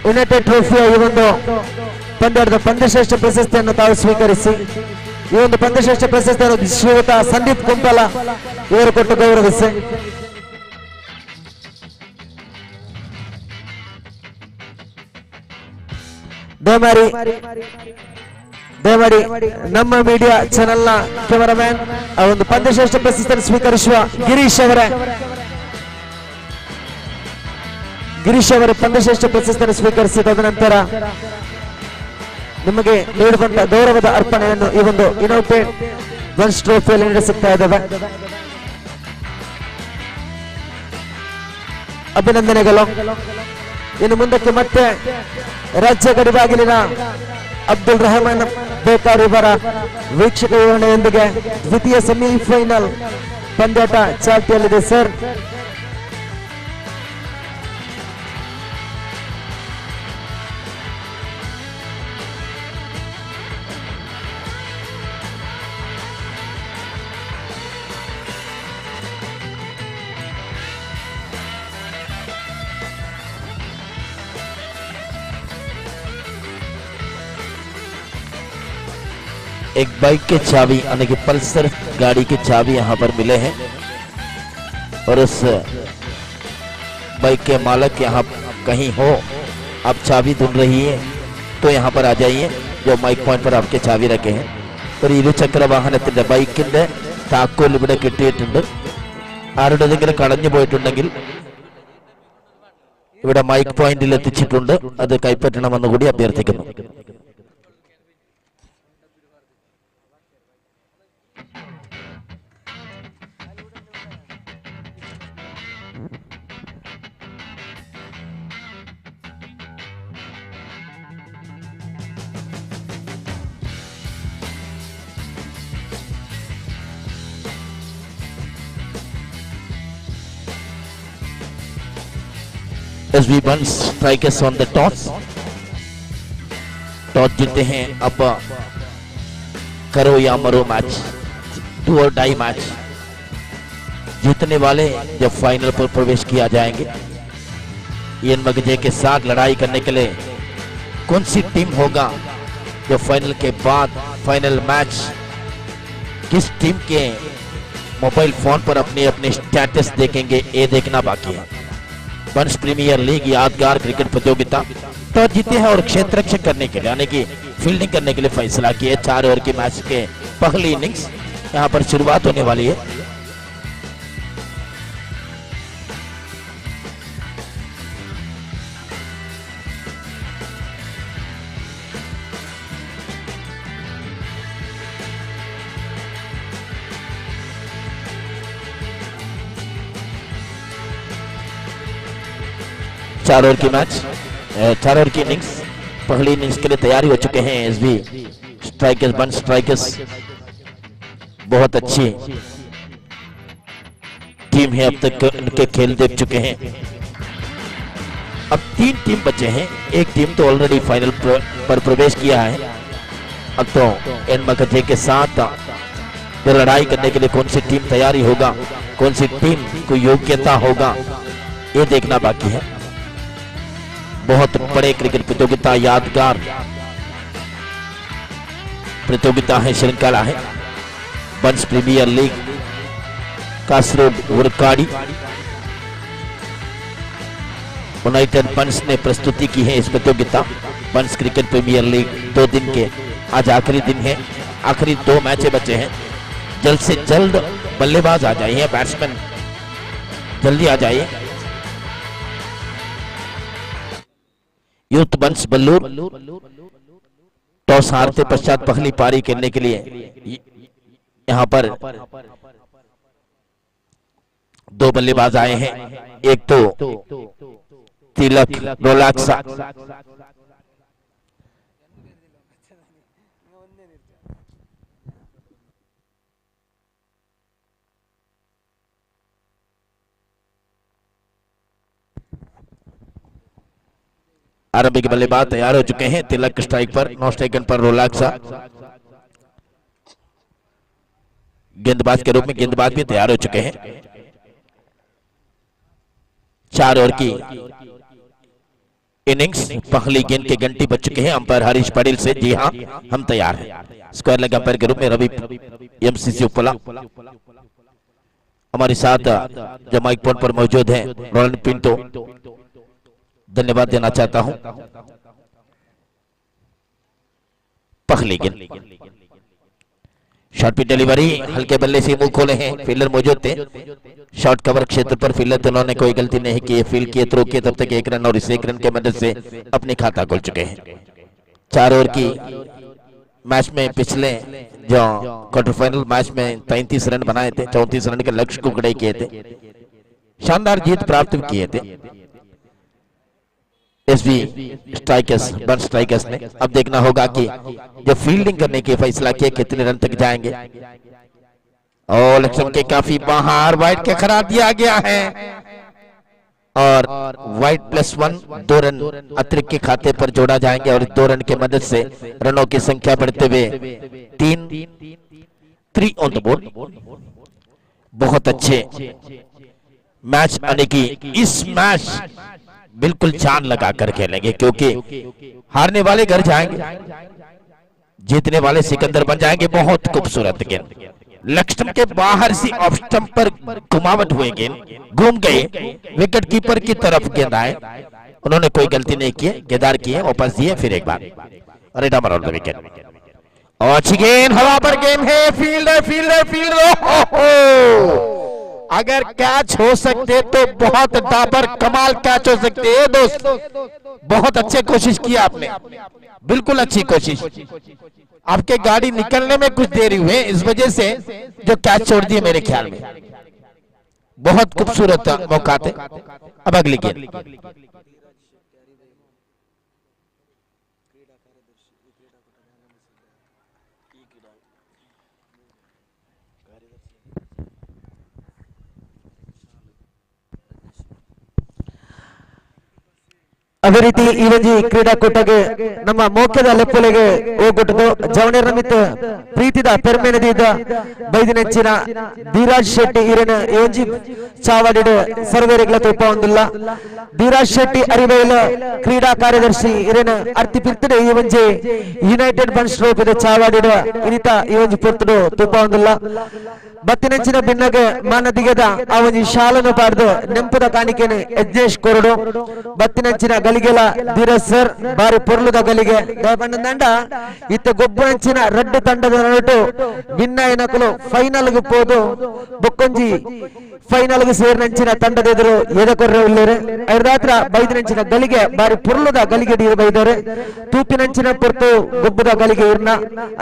ಯುನೈಟೆಡ್ ಟ್ರೋಫಿಯ ಈ ಒಂದು ಪಂದ್ಯದ ಪಂದ್ಯಶ್ರೇಷ್ಠ ಪ್ರಶಸ್ತಿಯನ್ನು ತಾವು ಸ್ವೀಕರಿಸಿ. ಈ ಒಂದು ಪಂದ್ಯಶ್ರೇಷ್ಠ ಪ್ರಶಸ್ತಿಯನ್ನು ಶ್ರೀಯುತ ಸಂದೀಪ್ ಕುಂಪಲ ಇವರು ಕೊಟ್ಟು ಗೌರವಿಸಿ. ದಯಮಾಡಿ ನಮ್ಮ ಮೀಡಿಯಾ ಚಾನೆಲ್ ನ ಕ್ಯಾಮರಾಮನ್ ಆ ಒಂದು ಪಂದ್ಯಶ್ರೇಷ್ಠ ಪ್ರಶಸ್ತಿಯನ್ನು ಸ್ವೀಕರಿಸುವ ಗಿರೀಶ್ ಅವರ ಪಂದ್ಯಶ್ರೇಷ್ಠ ಪ್ರಶಸ್ತಿಯನ್ನು ಸ್ವೀಕರಿಸಿ ತದನಂತರ ನಿಮಗೆ ನೀಡುವಂತ ಗೌರವದ ಅರ್ಪಣೆಯನ್ನು ಈ ಒಂದು ಯುನೈಟೆಡ್ ಬನ್ಸ್ ಟ್ರೋಫಿಯಲ್ಲಿ ನಡೆಸುತ್ತಾ ಇದ್ದೇವೆ. ಅಭಿನಂದನೆಗಳು. ಇನ್ನು ಮುಂದಕ್ಕೆ ಮತ್ತೆ ರಾಜ್ಯ ಗಡಿಬಾಗಿಲಿನ ಅಬ್ದುಲ್ ರೆಹಮಾನ್ ಬೇಕಾರ್ ಇವರ ವೀಕ್ಷಕ ವಿವರಣೆಯೊಂದಿಗೆ ದ್ವಿತೀಯ ಸೆಮಿಫೈನಲ್ ಪಂದ್ಯಾಟ ಚಾಲ್ತಿಯಲ್ಲಿದೆ. ಸರ್, एक बाइक के चाबी यानी कि पल्सर गाड़ी के चाबी यहाँ पर मिले हैं और उस बाइक के मालक यहाँ कहीं हो, आप चाबी ढूंढ रही है तो यहाँ पर आ जाइए. जो माइक पॉइंट पर आपके चाबी रखे हैं. ഒരു ഇരുചക്ര വാഹനത്തിന്റെ ബൈക്കിന്റെ താക്കോൽ ഇവിടെ കിട്ടിയിട്ടുണ്ട്. ആരുടെതെങ്കിലും കളഞ്ഞു പോയിട്ടുണ്ടെങ്കിൽ ഇവിടെ മൈക്ക് പോയിന്റിൽ എത്തിച്ചിട്ടുണ്ട്. അത് കൈപ്പറ്റണമെന്ന് കൂടി അഭ്യർത്ഥിക്കുന്നു. SB Buns strikers on the toss. Toss जीते हैं. अब करो या मरो मैच, डू और डाई मैच. जीतने वाले जब फाइनल पर प्रवेश किया जाएंगे. इयन मगजे के साथ लड़ाई करने के लिए कौन सी टीम होगा जो फाइनल के बाद फाइनल मैच किस टीम के मोबाइल फोन पर अपने अपने स्टेटस देखेंगे, ये देखना बाकी है. बंस प्रीमियर लीग यादगार क्रिकेट प्रतियोगिता टॉस जीते हैं और क्षेत्र रक्षण करने के लिए यानी कि फील्डिंग करने के लिए फैसला किया. 4 ओवर की मैच के पहली इनिंग्स यहां पर शुरुआत होने वाली है. चार ओवर की मैच चार ओवर की इनिंग्स, पहली इनिंग्स के लिए तैयारी हो चुके हैं एसबी स्ट्राइकर्स, वन स्ट्राइकर्स। बहुत अच्छी टीम है, अब तक उनके खेल देख चुके हैं। अब 3 टीम बचे हैं, एक टीम तो ऑलरेडी फाइनल पर प्रवेश किया है। अब तो एन मकजे के साथ लड़ाई करने के लिए कौन सी टीम तैयारी होगा, कौन सी टीम को योग्यता होगा, ये देखना बाकी है। बहुत बड़े क्रिकेट प्रतियोगिता, यादगार प्रतियोगिता है, श्रृंखला है। बंस प्रीमियर लीग कासरोड वरकाड़ी यूनाइटेड बंस ने प्रस्तुति की है इस प्रतियोगिता। बंस क्रिकेट प्रीमियर लीग 2 दिन के आज आखिरी दिन है, आखिरी 2 मैचें बचे हैं। जल्द से जल्द बल्लेबाज आ जाइए, बैट्समैन जल्दी आ जाइए। यूथ बंस बल्लूर टॉस हारते पश्चात पहली पारी खेलने के लिए यहां पर 2 बल्लेबाज आए हैं। एक तो तिलक रोलाक्सा, आरंभिक बल्लेबाज तैयार हो चुके हैं। तिलक स्ट्राइक पर, नॉन स्ट्राइक पर रोलाक्सा गेंदबाज के रूप में, गेंदबाज भी तैयार हो चुके हैं। 4 ओवर की इनिंग्स, पहली गेंद के घंटी बज चुके हैं अंपायर हरीश पटेल से। जी हाँ, हम तैयार हैं। स्क्वायर लेग अंपायर के रूप में रवि एमसीसी उपला हमारे साथ जो माइक पॉइंट पर मौजूद हैं, रोलन पिंटो, धन्यवाद देना चाहता हूं। पहली गेंद, शॉर्ट पिच डिलीवरी, हल्के बल्ले से मुंह खोले हैं, फील्डर मौजूद थे। शॉर्ट कवर क्षेत्र पर फील्डर तो उन्होंने कोई गलती नहीं की, फील्ड किए, थ्रो किए, तब तक 1 रन और इस 1 रन के मदद से अपने खाता खोल चुके हैं। 4 ओवर की मैच में पिछले जो क्वार्टर फाइनल मैच में 33 रन बनाए थे, 34 रन के लक्ष्य को खड़े किए थे, शानदार जीत प्राप्त किए थे एसबी स्ट्राइकर्स, वन स्ट्राइकर्स ने। अब देखना होगा कि जो फील्डिंग करने की फैसला किया कितने रन तक जाएंगे। और लक्ष्मण के काफी बाहर, वाइड के करा दिया गया है और वाइड +1 2 रन अतिरिक्त के खाते पर जोड़ा जाएंगे और 2 रन के मदद से रनों की संख्या बढ़ते हुए 3 ऑन द बोर्ड। बहुत अच्छे मैच आने की, इस मैच बिल्कुल जान लगा कर खेलेंगे क्योंकि हारने वाले घर जाएंगे, जीतने वाले सिकंदर बन जाएंगे। बहुत खूबसूरत गेंद, लक्ष्मण के बाहर से ऑफ स्टंप पर घुमावट हुए, गेंद घूम गए, विकेट कीपर की तरफ गेंद आए, उन्होंने कोई गलती नहीं की, केदार किए, वापस दिए, फिर एक बार अरे डबल ऑन द विकेट। और अच्छी गेंद, हवा पर गेंद है, फील्डर फील्डर फील्डर, अगर कैच हो सकते तो बहुत डाबर कमाल कैच हो सकते हैं दोस्त। बहुत अच्छे कोशिश किया आपने, बिल्कुल अच्छी कोशिश। आपके गाड़ी निकलने में कुछ देरी हुए, इस वजह से जो कैच छोड़ दिए मेरे ख्याल में। बहुत खूबसूरत मौका थे। अब अगली गेंद, ಅದೇ ರೀತಿ ಈ ಒಂದು ಕ್ರೀಡಾಕೂಟಕ್ಕೆ ನಮ್ಮ ಮೋಕ್ಯದ ಲೆಪ್ಪಲೆಗೆ ಹೋಗ್ಬಿಟ್ಟು ಜವಣಿ ರಮಿತ್ ಪ್ರೀತಿದ ಪೆರ್ಮೆನದಿದ್ದ ಬೈದಿನೆಚ್ಚಿನ ಧೀರಾಜ್ ಶೆಟ್ಟಿ ಇರನ ಏಂಜಿ ಚಾವಡಿಡು ಸರ್ವೇರಿಗಳ ತುಪ್ಪ ಹೊಂದಿಲ್ಲ ಧೀರಾಜ್ ಶೆಟ್ಟಿ ಅರಿವೇಲ ಕ್ರೀಡಾ ಕಾರ್ಯದರ್ಶಿ ಇರನ ಅರ್ತಿ ಪಿರ್ತಡೆ ಈ ಒಂದು ಯುನೈಟೆಡ್ ಬನ್ಸ್ ರೂಪದ ಚಾವಡಿಡು ಇನಿತ ಈ ಒಂದು ಪಿರ್ತಡು ತುಪ್ಪ ಹೊಂದಿಲ್ಲ ಬತ್ತಿನೆಂಚಿನ ಭಿನ್ನಗೆ ಮಾನದಿಗೆದ ಆ ಒಂದು ಶಾಲನು ಪಾಡ್ದು ನೆಂಪುದ ಕಾಣಿಕೆನೆ ಯಜ್ಞೇಶ್ ಕೊರಡು ಬತ್ತಿನೆಂಚಿನ ಗಲಿಗೆಲ ಧೀರಜ್ ಸರ್ ಬಾರಿ ಪೊರ್ಲುದ ಗಲಿಗೆ ದಂಡ ಇತ್ತ ಗೊಬ್ಬರಂಚಿನ ರೆಡ್ ತಂಡದ ನಟು ಭಿನ್ನ ಏನಕಲು ಫೈನಲ್ ಗೆ ಹೋದು ಬೊಕ್ಕೊಂಜಿ ಫೈನಲ್ ಗೆ ಸೇರಿನಂಚಿನ ತಂಡದ ಎದುರು ಎದಕೊರ್ರೆ ಇಲ್ಲರೆ ಐದಾತ್ರ ಬೈದಿನಂಚಿನ ಗಲಿಗೆ ಬಾರಿ ಪೊರ್ಲುದ ಗಲಿಗೆ ಬೈದವ್ರೆ ತೂಪಿನಂಚಿನ ಪೊರ್ತು ಗೊಬ್ಬದ ಗಲಿಗೆ ಇರ್ನ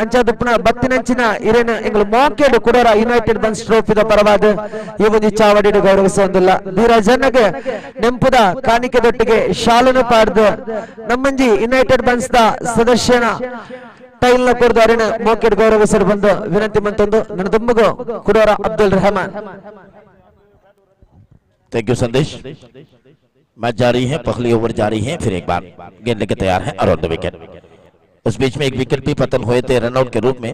ಅಂಚದುಪ್ಪನ ಬತ್ತಿನಂಚಿನ ಇರೇನ ಎಂಗಳು ಮೋಕೆಡು ಕುಡರ ಯುನೈಟೆಡ್ ಬನ್ಸ್ ಟ್ರೋಫಿದ ಪರವಾದ ಈ ಒಂದು ಚಾವಡಿಡು ಗೌರವಿಸುವುದಿಲ್ಲ ಧೀರಜನ್ನಗೆ ನೆಂಪುದ ಕಾಣಿಕೆದೊಟ್ಟಿಗೆ ಶಾಲನು ಪಾಡ್ದು ನಮ್ಮಂಜಿ ಯುನೈಟೆಡ್ ಬನ್ಸ್ ದ ಸದಸ್ಯನ ಟೈಲ್ ನ ಕೊರ್ದು ಅರಿನ ಮೋಕೆಟ್ ಗೌರವಿಸಲು ಬಂದು ವಿನಂತಿ ಮಂತೊಂದು ನನ್ನ ದುಮ್ಮಗು ಕುಡೋರ ಅಬ್ದುಲ್ रहमान। थैंक यू संदेश। मैच जारी है, पहली ओवर जारी है, फिर एक बार गेंद लेके तैयार है अराउंड द विकेट। उस बीच में एक विकेट भी पतन हुए थे रनआउट के रूप में,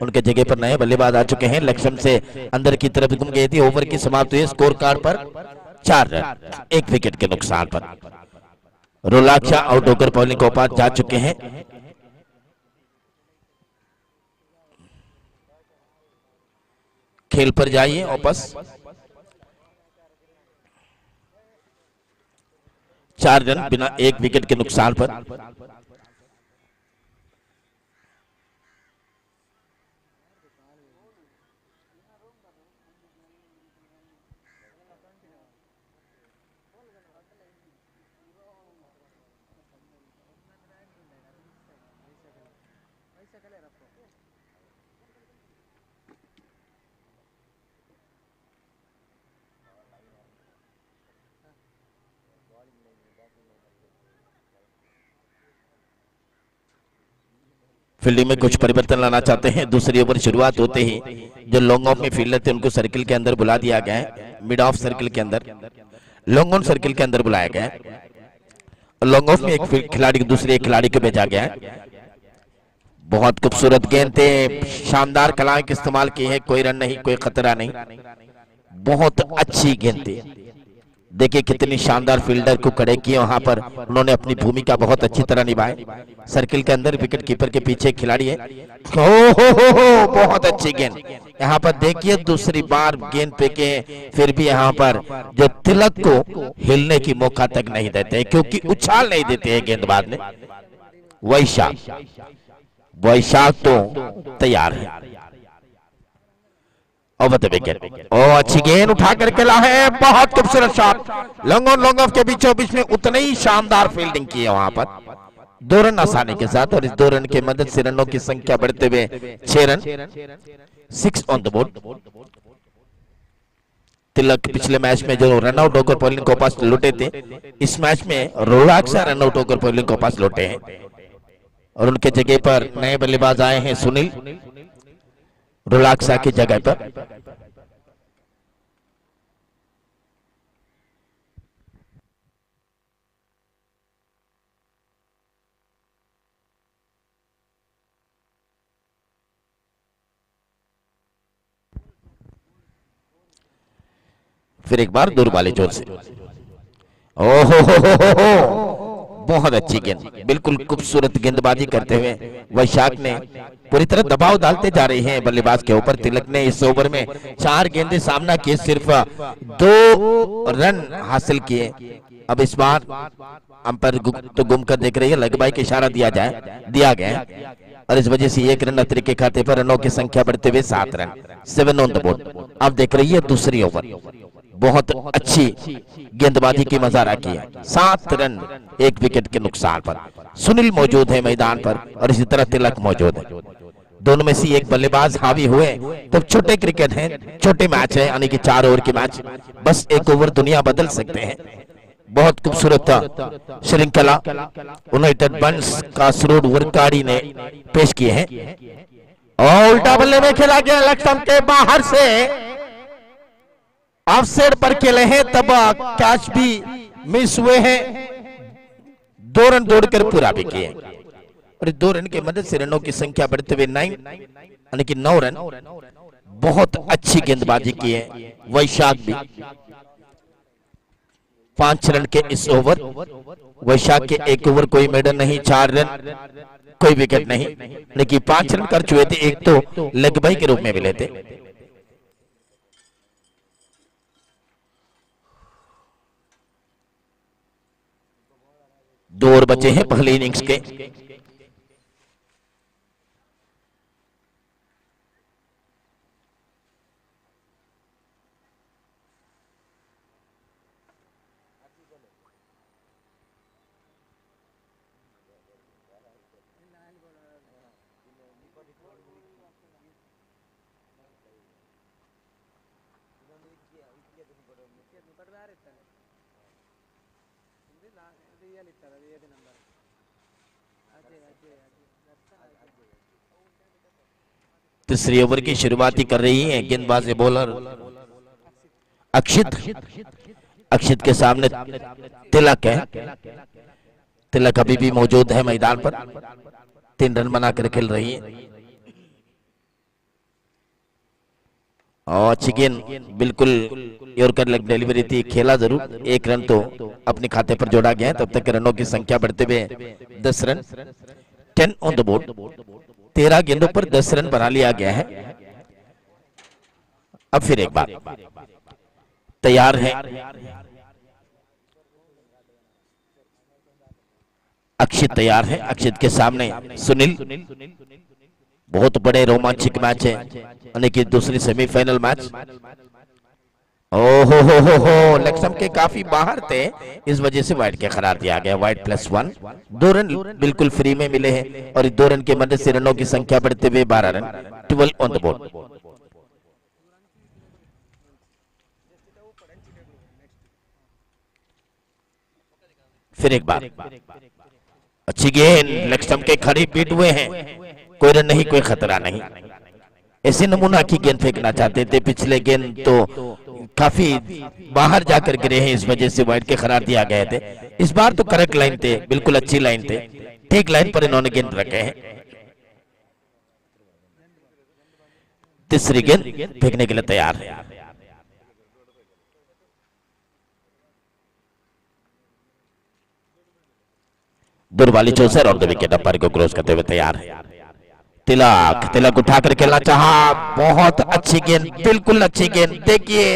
उनके जगह पर नए बल्लेबाज आ चुके हैं। लक्ष्मण से अंदर की तरफ घूम गई थी, ओवर की समाप्ति हुई स्कोर कार्ड पर 4 रन 1 विकेट के नुकसान पर। रोलाक्षा आउट होकर बॉलिंग को पास जा चुके हैं। खेल पर जाइए वापस। 4 रन बिना 1 विकेट के नुकसान पर। फील्डिंग में कुछ परिवर्तन लाना चाहते हैं। दूसरी ओवर शुरुआत होते ही जो लॉन्ग ऑफ में फील्डर थे उनको सर्किल के अंदर बुला दिया गया है। मिड ऑफ सर्किल के अंदर, लॉन्ग ऑन सर्किल के अंदर बुलाया गया है। लॉन्ग ऑफ में एक खिलाड़ी को दूसरे एक खिलाड़ी को भेजा गया है। बहुत खूबसूरत गेंद थे, शानदार कलाएं की इस्तेमाल की है। कोई रन नहीं, कोई खतरा नहीं, बहुत अच्छी गेंद थी। देखिए कितनी शानदार फील्डर को खड़े किए वहां पर, उन्होंने अपनी भूमिका बहुत अच्छी तरह निभाई। सर्किल के अंदर विकेट कीपर के पीछे खिलाड़ी है। हो बहुत अच्छी गेंद। यहाँ पर देखिए दूसरी बार गेंद फेंके, फिर भी यहाँ पर जो तिलक को हिलने की मौका तक नहीं देते, क्योंकि उछाल नहीं देते हैं गेंदबाज ने। वैशाख तो तैयार है। Over the wicket. ओ अच्छी गेंद उठा करके ला है, बहुत खूबसूरत शॉट। लॉन्ग ऑफ के बीचों बीच में उतनी ही शानदार फील्डिंग की है वहां पर 2 रन आसानी के साथ। और इस 2 रन की मदद से रनों की संख्या बढ़ते हुए 6 रन 6 ऑन द बोर्ड। तिलक पिछले मैच में जो रन आउट होकर बॉलिंग को पास लौटे थे, इस मैच में रोलाक्षा रन आउट होकर बॉलिंग को पास लौटे हैं। और उनके जगह पर नए बल्लेबाज आए हैं सुनील रोलाक्षा की जगह पर। फिर एक बार दूर वाले जोर से। ओहो बहुत अच्छी गेंद, बिल्कुल खूबसूरत गेंदबाजी करते हुए वैशाख ने पूरी तरह दबाव डालते जा रहे हैं बल्लेबाज के ऊपर। तिलक ने इस ओवर में 4 गेंदें सामना किए, सिर्फ 2 रन हासिल किए। अब इस बार अंपायर तो घूम कर देख रही है, लगबाई का इशारा दिया गया है और इस वजह से 1 रन अतिरिक्त के खाते पर रनों की संख्या बढ़ते हुए 7 रन 7 ऑन द बोर्ड। अब देख रही है दूसरी ओवर, बहुत अच्छी गेंदबाजी की मजारा की है। 7 रन 1 विकेट के नुकसान पर। सुनील मौजूद है मैदान पर और इसी तरह तिलक मौजूद है। दोनों में से एक बल्लेबाज हावी हुए तो छोटे क्रिकेट है, छोटे मैच है, यानी कि 4 ओवर के मैच, बस 1 ओवर दुनिया बदल सकते हैं। बहुत खूबसूरत श्रृंखला यूनाइटेड बंस का सरूड वर्काड़ी ने पेश किए हैं। और उल्टा बल्ले में खेला गया, लक्ष्मण के बाहर से ऑफ साइड पर खेले हैं, तब कैच भी मिस हुए हैं। 2 रन दौड़कर पूरा भी किए और 2 रन की मदद से रनों की संख्या बढ़ते हुए 9 यानी कि 9 रन। बहुत अच्छी गेंदबाजी की है वैशाख भी। 5 रन के इस ओवर, वैशाख के 1 ओवर कोई मेडन नहीं, 4 रन कोई विकेट नहीं, लेकिन 5 रन कर चुके थे। एक तो लेग बाई के रूप में मिले थे। दो ओवर बचे हैं पहले इनिंग्स के। तीसरी ओवर की शुरुआती कर रही है गेंदबाज बॉलर अक्षित। अक्षित के सामने तिलक है। तिलक अभी भी मौजूद है मैदान पर, 3 रन बनाकर खेल रही है। और अच्छी गेंद, बिल्कुल यॉर्कर लेग डिलीवरी थी, खेला जरूर। 1 रन तो अपने खाते पर जोड़ा गया है। तब तक रनों की संख्या बढ़ते हुए 10 रन, 10 ऑन द बोर्ड। 13 गेंदों पर 10 रन बना लिया गया है। अब फिर एक बार तैयार है अक्षित, तैयार है। अक्षित के सामने सुनील। बहुत बड़े रोमांचक मैच है, यानी कि दूसरी सेमीफाइनल मैच। ओहो हो, लेग स्टंप के काफी बाहर थे, इस वजह से वाइड के करार दिया गया। वाइड +1, 2 रन बिल्कुल फ्री में मिले हैं और 2 रन की मदद से रनों की संख्या बढ़ते हुए 12 रन, 12 ऑन द बोर्ड। फिर एक बार अच्छी गेंद, लेग स्टंप के खड़े बीट हुए हैं। कोई रन नहीं, कोई खतरा नहीं। ऐसे नमूना की गेंद फेंकना चाहते थे। पिछले गेंद तो काफी बाहर जाकर गिरे हैं, इस वजह से वाइड के करार दिया गए थे। इस बार तो करेक्ट लाइन थे, बिल्कुल अच्छी लाइन थे, ठीक लाइन पर इन्होंने गेंद रखे हैं। तीसरी गेंद फेंकने के लिए तैयार है। दूर वाली चौसर और 2 विकेट अंपायर को क्रॉस करते हुए तैयार है। तिलक, तिलक उठाकर खेलना चाहा, बहुत अच्छी गेंद, बिल्कुल अच्छी गेंद। देखिए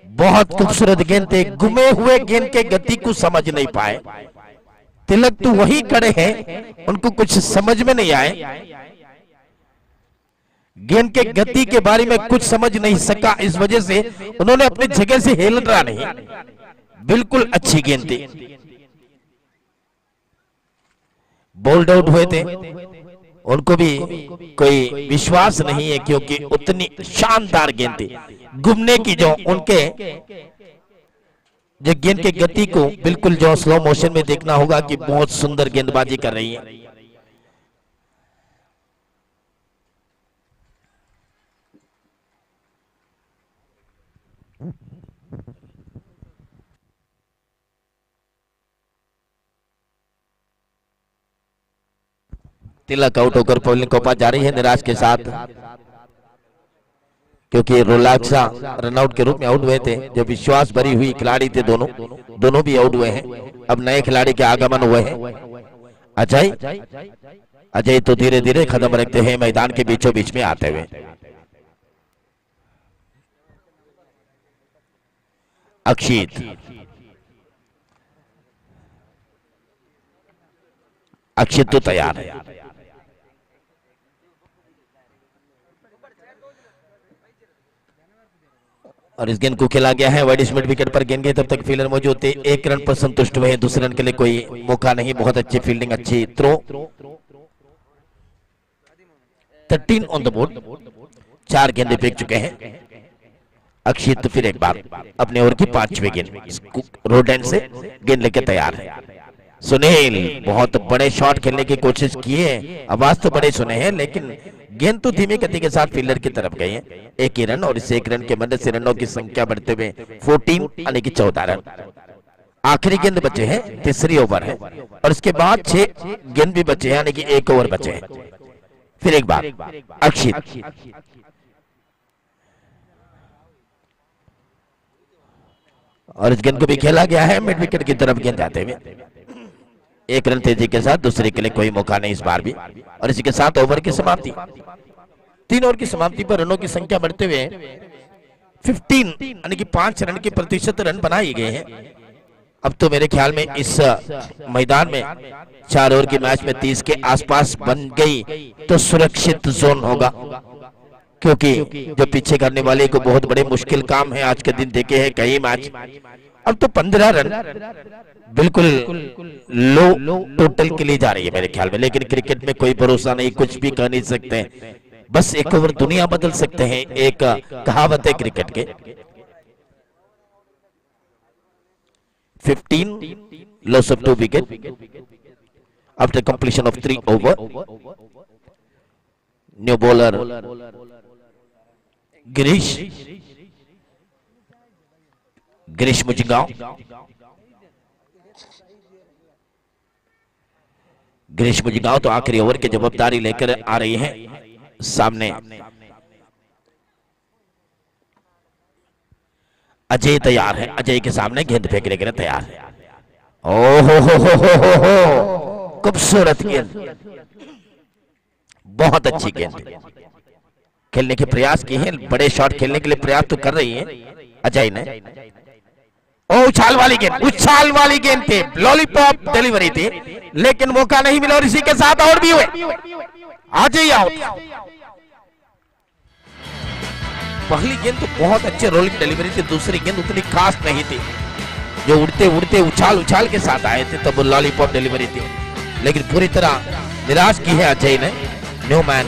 बहुत खूबसूरत गेंद थे, गुमे हुए गेंद के गति को समझ नहीं पाए। तिलक तो वही खड़े हैं, उनको कुछ समझ में नहीं आए, गेंद के गति के बारे में कुछ समझ नहीं सका, इस वजह से उन्होंने अपनी जगह से हिलना नहीं। बिल्कुल अच्छी गेंद थी। बोल्ड आउट हुए थे, उनको भी कोई विश्वास नहीं है, क्योंकि उतनी शानदार गेंद थी। घूमने की जो उनके जो गेंद के गति को बिल्कुल जो स्लो मोशन में देखना होगा कि बहुत सुंदर गेंदबाजी कर रही है। तिलक आउट होकर पवलिन को पास जा रही है निराश के साथ, क्योंकि रोलाक्सा रनआउट के रूप में आउट हुए थे। जो विश्वास भरी हुई खिलाड़ी थे, दोनों भी आउट हुए हैं। अब नए खिलाड़ी के आगमन हुए हैं। अजय तो धीरे धीरे कदम रखते हैं मैदान के बीचों बीच में आते हुए। अक्षित तो तैयार है। और इस गेंद को खेला गया है वाइड मिड विकेट पर। गेंद गए, तब तक फील्डर मौजूद थे, 1 रन पर संतुष्ट हुए। दूसरे रन के लिए कोई मौका नहीं। बहुत अच्छी फील्डिंग, अच्छी थ्रो। 13 ऑन द बोर्ड, 4 गेंदें फेंक चुके हैं अक्षित। फिर एक बार अपने ओवर की 5वीं गेंद रोड एंड से गेंद लेके तैयार है सुनील। बहुत बड़े शॉट खेलने की कोशिश की है, आवाज तो बड़े सुने हैं, लेकिन गेंद तो धीमी गति के साथ फील्डर की तरफ गई है। 1 ही रन और इस 1 रन के मदद से रनों की संख्या बढ़ते हुए 14 यानी कि 14 रन। आखिरी गेंद बचे हैं, तीसरी ओवर है और इसके बाद 6 गेंद भी बचे हैं, यानी कि 1 ओवर बचे हैं। फिर एक बार अक्षित, और इस गेंद को भी खेला गया है मिड विकेट की तरफ गेंद जाते हुए। 1 रन तेजी के साथ, दूसरे के लिए कोई मौका नहीं इस बार भी। और इसी के साथ ओवर की समाप्ति। 3 ओवर की समाप्ति पर रनों की संख्या बढ़ते हुए 15 यानी कि 5 रन के प्रतिशत रन बनाए गए हैं। अब तो मेरे ख्याल में इस मैदान में 4 ओवर की मैच में 30 के आसपास बन गई तो सुरक्षित जोन होगा, क्योंकि जो पीछे करने वाले को बहुत बड़े मुश्किल काम है। आज के दिन देखे हैं कई मैच। अब तो 15 रन बिल्कुल लो टोटल के लिए जा रही है मेरे ख्याल में, लेकिन क्रिकेट में कोई भरोसा नहीं, कुछ भी कर नहीं सकते। बस 1 ओवर दुनिया बदल सकते हैं, एक कहावत है क्रिकेट के। 15 loss of 2 wickets after completion of 3 overs. New bowler Girish Mujingaon. Girish मुजिगांव तो आखिरी ओवर की जवाबदारी लेकर आ रही है सामने। अजय तैयार है, अजय के सामने गेंद फेंकने के लिए तैयार है। ओहो हो खूबसूरत गेंद, बहुत अच्छी गेंद खेलने के प्रयास की है, बड़े शॉट खेलने के लिए प्रयास तो कर रही है अजय ने। उछाल वाली गेंद थी, लॉलीपॉप डिलीवरी थी, लेकिन मौका नहीं मिला और इसी के साथ आउट भी हुए। अजय आउट। पहली गेंद तो बहुत अच्छे रोलिंग डिलीवरी थी, दूसरी गेंद उतनी खास नहीं थी, जो उड़ते उड़ते उछाल के साथ आए थे तब लॉलीपॉप डिलीवरी थी, लेकिन पूरी तरह निराश की है अजय ने। न्यूमैन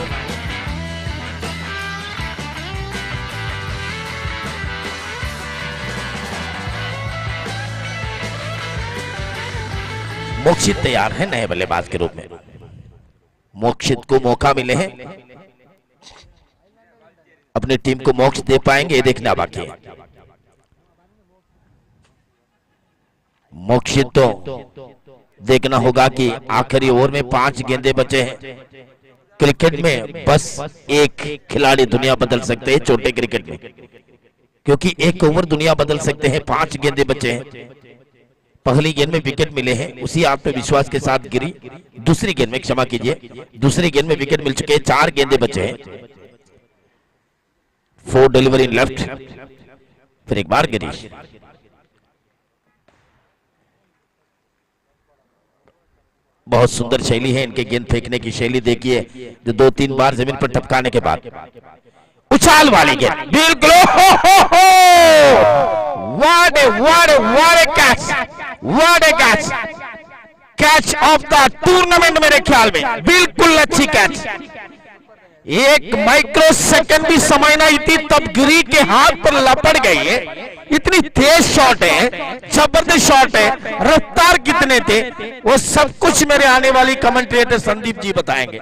मोक्षित तैयार है नए बल्लेबाज के रूप में। मोक्षित को मौका मिले हैं, अपनी टीम को मोक्ष दे पाएंगे ये देखना बाकी है। मोक्षित तो देखना होगा कि आखिरी ओवर में 5 गेंदे बचे हैं। क्रिकेट में बस एक खिलाड़ी दुनिया बदल सकते हैं, छोटे क्रिकेट में, क्योंकि एक ओवर दुनिया बदल सकते हैं। 5 गेंदे बचे हैं, पहली गेंद में विकेट मिले हैं, उसी आत्मविश्वास के साथ गिरी। दूसरी गेंद में, क्षमा कीजिए, दूसरी गेंद में विकेट मिल चुके हैं, 4 गेंदे बचे हैं। 4 डिलीवरी इन लेफ्ट, फिर एक बार गिरी। बहुत सुंदर शैली है इनके गेंद फेंकने की शैली, देखिए जो 2-3 बार जमीन पर टपकाने के बाद उछाल वाली गेंद, बिल्कुल कैच ऑफ द टूर्नामेंट मेरे ख्याल में, बिल्कुल अच्छी कैच। 1 माइक्रो सेकंड भी समय नहीं थी तब गिरी के हाथ पर लपट गई है। इतनी तेज शॉट है, जबरदस्त शॉट है, रफ्तार कितने थे वो सब कुछ मेरे आने वाली कमेंटेटर संदीप जी बताएंगे,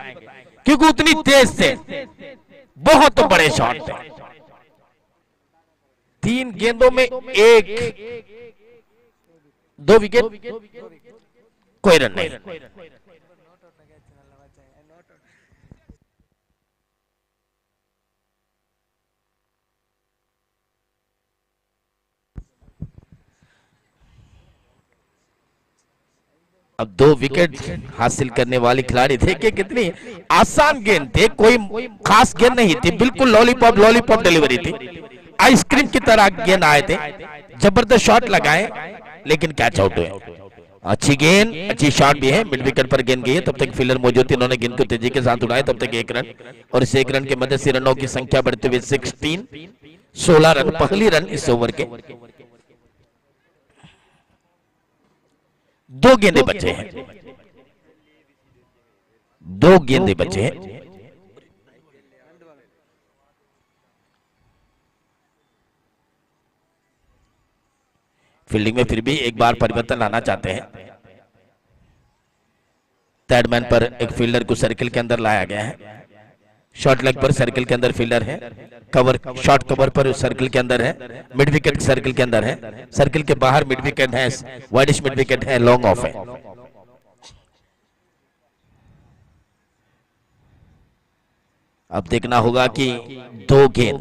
क्योंकि उतनी तेज थे, बहुत बड़े शॉट थे। 3 गेंदों में 2 विकेट, कोई रन नहीं। अब 2 विकेट हासिल करने वाले खिलाड़ी थे कि कितनी आसान गेंद थे, कोई खास गेंद नहीं थी, बिल्कुल लॉलीपॉप डिलीवरी थी, आइसक्रीम की तरह गेंद आए थे, जबरदस्त शॉट लगाए लेकिन कैच आउट हुए। अच्छी गेंद, अच्छी शॉट भी है, मिड विकेट पर गेंद गई है, तब तक फील्डर मौजूद थे, इन्होंने गेंद को तेजी के साथ उड़ाया, तब तक 1 रन, और इस 1 रन के मदद से रनों की संख्या बढ़ते हुए 16 रन, पहली रन इस ओवर के। 2 गेंदे बचे हैं, 2 गेंदे बचे हैं। फील्डिंग में फिर भी एक बार परिवर्तन लाना चाहते हैं। थर्ड मैन पर एक फील्डर को सर्किल के अंदर लाया गया है, शॉर्ट लेग पर सर्किल के अंदर फील्डर है, कवर शॉर्ट कवर पर सर्किल के अंदर है, मिड विकेट सर्किल के अंदर है, सर्किल के बाहर मिड विकेट है, वाइडिश मिड विकेट है, लॉन्ग ऑफ है। अब देखना होगा कि 2 गेंद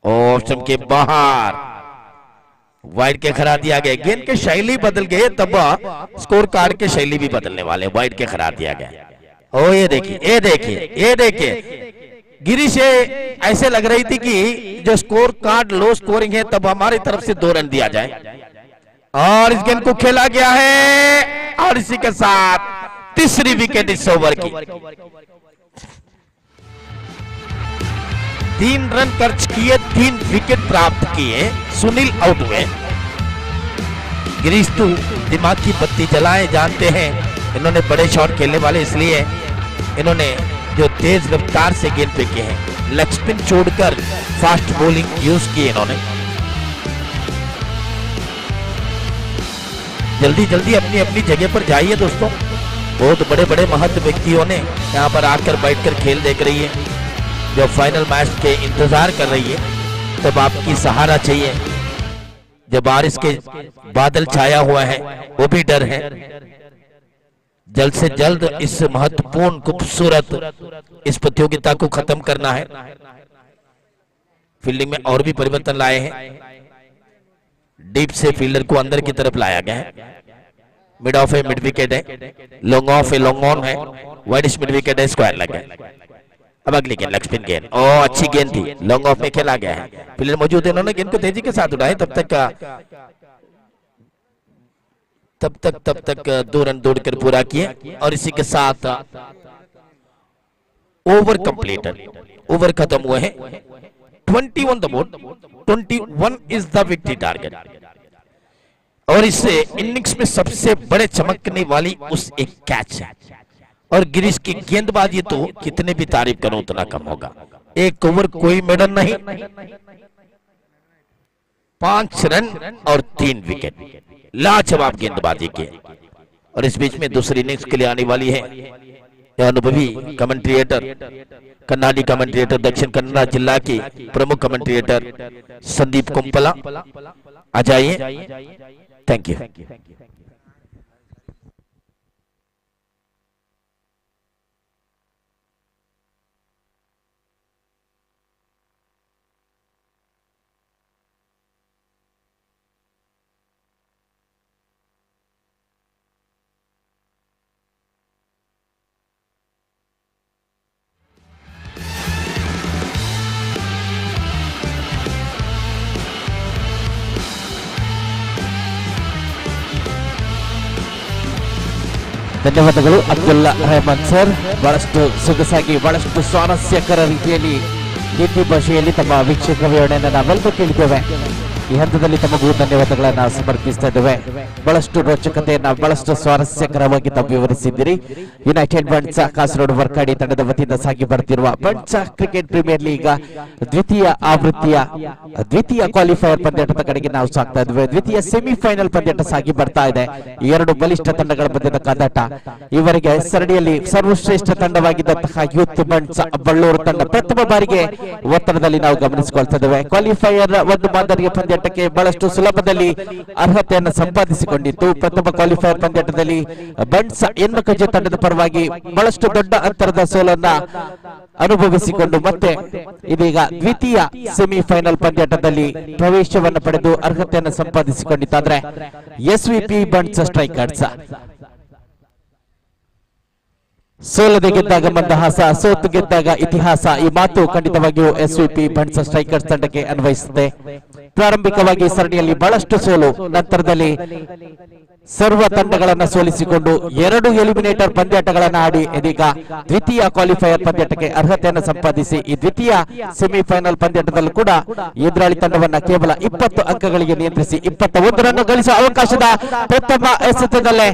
ऑप्शन के बाहर वाइड के खरा दिया गया, गेंद के शैली बदल गए, तब स्कोर कार्ड के शैली भी बदलने वाले, वाइड के खरा दिया गया। ओ ये देखिए गिरी से ऐसे लग रही थी कि जो स्कोर कार्ड लो स्कोरिंग है तब हमारी तरफ से 2 रन दिया जाए, और इस गेंद को खेला गया है, और इसी के साथ तीसरी विकेट इस ओवर की। 3 रन खर्च किए, 3 विकेट प्राप्त किए, सुनील आउट हुए। गिरीश तो दिमाग की बत्ती जलाए जानते हैं, इन्होंने बड़े शॉट खेलने वाले, इसलिए इन्होंने जो तेज रफ्तार से गेंद फेंके हैं, लेग स्पिन छोड़कर फास्ट बॉलिंग यूज की इन्होंने। जल्दी जल्दी अपनी अपनी जगह पर जाइए दोस्तों। बहुत बड़े बड़े महत्व व्यक्तियों ने यहाँ पर आकर बैठकर खेल देख रही है। जब फाइनल मैच के इंतजार कर रही है तब आपकी सहारा चाहिए। जब बारिश के बादल छाया हुआ है वो भी डर है। जल्द से जल्द इस महत्वपूर्ण खूबसूरत इस प्रतियोगिता को खत्म करना है। फील्डिंग में और भी परिवर्तन लाए हैं। डीप से फील्डर को अंदर की तरफ लाया गया है। मिड ऑफ है, मिड विकेट है, लॉन्ग ऑफ है, लॉन्ग ऑन है, वाइडिश मिड विकेट है, स्क्वायर लग गया। अब अगली गेंद लेग स्पिन गेंद, ओ अच्छी गेंद थी, लॉन्ग ऑफ में खेला गया है। फील्डर मौजूद है, उन्होंने गेंद को तेजी के साथ उड़ाया। तब तक 2 रन दौड़कर पूरा किए और इसी के साथ ओवर कंप्लीटेड, ओवर खत्म हुए हैं। 21 the board, 21 is the victory target. और इससे इनिंग्स में सबसे बड़े चमकने वाली उस एक कैच है। और गिरीश की गेंदबाजी तो कितने भी तारीफ करो उतना कम होगा। 1 ओवर कोई मेडल नहीं, 5 रन और 3 विकेट, लाजवाब गेंदबाजी की। और इस बीच में दूसरी इनिंग्स के लिए आने वाली है अनुभवी कमेंट्रिएटर, कन्नाडी कमेंट्रिएटर, दक्षिण कन्नड़ जिला के प्रमुख कमेंट्रिएटर संदीप कुंपला। आ जाइए, थैंक यू। ಧನ್ಯವಾದಗಳು ಅಬ್ದುಲ್ಲಾ ರೆಹಮಾನ್ ಸರ್. ಬಹಳಷ್ಟು ಸೊಗಸಾಗಿ ಬಹಳಷ್ಟು ಸ್ವಾರಸ್ಯಕರ ರೀತಿಯಲ್ಲಿ ಹಿಂದಿ ಭಾಷೆಯಲ್ಲಿ ತಮ್ಮ ವೀಕ್ಷಕ ವಿವರಣೆಯನ್ನು ನಾವೆಲ್ಲರೂ ಕೇಳಿದ್ದೇವೆ. ಈ ಹಂತದಲ್ಲಿ ತಮಗೂ ಧನ್ಯವಾದಗಳನ್ನು ಸಮರ್ಪಿಸ್ತಾ ಇದ್ದೇವೆ. ಬಹಳಷ್ಟು ರೋಚಕತೆಯನ್ನ ಬಹಳಷ್ಟು ಸ್ವಾರಸ್ಯಕರವಾಗಿ ತಾವು ವಿವರಿಸಿದ್ದೀರಿ. ಯುನೈಟೆಡ್ ಬಂಟ್ಸ್ ಕಾಸರಗೋಡು ವರ್ಕಾಡಿ ತಂಡದ ವತಿಯಿಂದ ಸಾಗಿ ಬರ್ತಿರುವ ಬಂಟ್ಸ್ ಕ್ರಿಕೆಟ್ ಪ್ರೀಮಿಯರ್ ಲೀಗ್ ದ್ವಿತೀಯ ಆವೃತ್ತಿಯ ದ್ವಿತೀಯ ಕ್ವಾಲಿಫೈಯರ್ ಪಂದ್ಯಾಟದ ಕಡೆಗೆ ನಾವು ಸಾಗ್ತಾ ಇದ್ದೇವೆ. ದ್ವಿತೀಯ ಸೆಮಿಫೈನಲ್ ಪಂದ್ಯಾಟ ಸಾಗಿ ಬರ್ತಾ ಇದೆ. 2 ಬಲಿಷ್ಠ ತಂಡಗಳ ಮಧ್ಯದ ಕಾದಾಟ. ಇವರಿಗೆ ಸರಣಿಯಲ್ಲಿ ಸರ್ವಶ್ರೇಷ್ಠ ತಂಡವಾಗಿದ್ದಂತಹ ಯೂತ್ ಬಂಟ್ಸ್ ಬಳ್ಳೂರು ತಂಡ ಪ್ರಥಮ ಬಾರಿಗೆ ಒತ್ತಡದಲ್ಲಿ ನಾವು ಗಮನಿಸಿಕೊಳ್ತಾ ಇದ್ದೇವೆ. ಕ್ವಾಲಿಫೈಯರ್ ಒಂದು ಮಾದರಿಯ ಪಂದ್ಯಾಟಕ್ಕೆ ಬಹಳಷ್ಟು ಸುಲಭದಲ್ಲಿ ಅರ್ಹತೆಯನ್ನು ಸಂಪಾದಿಸಿಕೊಂಡಿತ್ತು. ಪ್ರಥಮ ಕ್ವಾಲಿಫೈಯರ್ ಪಂದ್ಯಾಟದಲ್ಲಿ ಬಂಟ್ಸ್ ಎನ್ಮಕಜ ತಂಡದ ಪರವಾಗಿ ಬಹಳಷ್ಟು ದೊಡ್ಡ ಅಂತರದ ಸೋಲನ್ನ ಅನುಭವಿಸಿಕೊಂಡು ಮತ್ತೆ ಇದೀಗ ದ್ವಿತೀಯ ಸೆಮಿಫೈನಲ್ ಪಂದ್ಯಾಟದಲ್ಲಿ ಪ್ರವೇಶವನ್ನು ಪಡೆದು ಅರ್ಹತೆಯನ್ನು ಸಂಪಾದಿಸಿಕೊಂಡಿದ್ದಾದ್ರೆ ಎಸ್ವಿಪಿ ಬಂಟ್ಸ್ ಸ್ಟ್ರೈಕರ್ಸ್. ಸೋಲದೆ ಗೆದ್ದಾಗ ಮಂದಹಾಸ, ಸೋತು ಗೆದ್ದಾಗ ಇತಿಹಾಸ. ಈ ಮಾತು ಖಂಡಿತವಾಗಿಯೂ ಎಸ್ವಿಪಿ ಬಂಟ್ಸ್ ಸ್ಟ್ರೈಕರ್ಸ್ ತಂಡಕ್ಕೆ ಅನ್ವಯಿಸುತ್ತೆ. ಪ್ರಾರಂಭಿಕವಾಗಿ ಸರಣಿಯಲ್ಲಿ ಬಹಳಷ್ಟು ಸೋಲು, ನಂತರದಲ್ಲಿ ಸರ್ವ ತಂಡಗಳನ್ನು ಸೋಲಿಸಿಕೊಂಡು 2 ಎಲಿಮಿನೇಟರ್ ಪಂದ್ಯಾಟಗಳನ್ನು ಆಡಿ ಇದೀಗ ದ್ವಿತೀಯ ಕ್ವಾಲಿಫೈಯರ್ ಪಂದ್ಯಾಟಕ್ಕೆ ಅರ್ಹತೆಯನ್ನು ಸಂಪಾದಿಸಿ ಈ ದ್ವಿತೀಯ ಸೆಮಿಫೈನಲ್ ಪಂದ್ಯಾಟದಲ್ಲೂ ಕೂಡ ಎದುರಾಳಿ ತಂಡವನ್ನ ಕೇವಲ 20 ಅಂಕಗಳಿಗೆ ನಿಯಂತ್ರಿಸಿ 21 ರನ್ ಗಳಿಸುವ ಅವಕಾಶದ ಪ್ರಥಮ ಎಸೆತದಲ್ಲೇ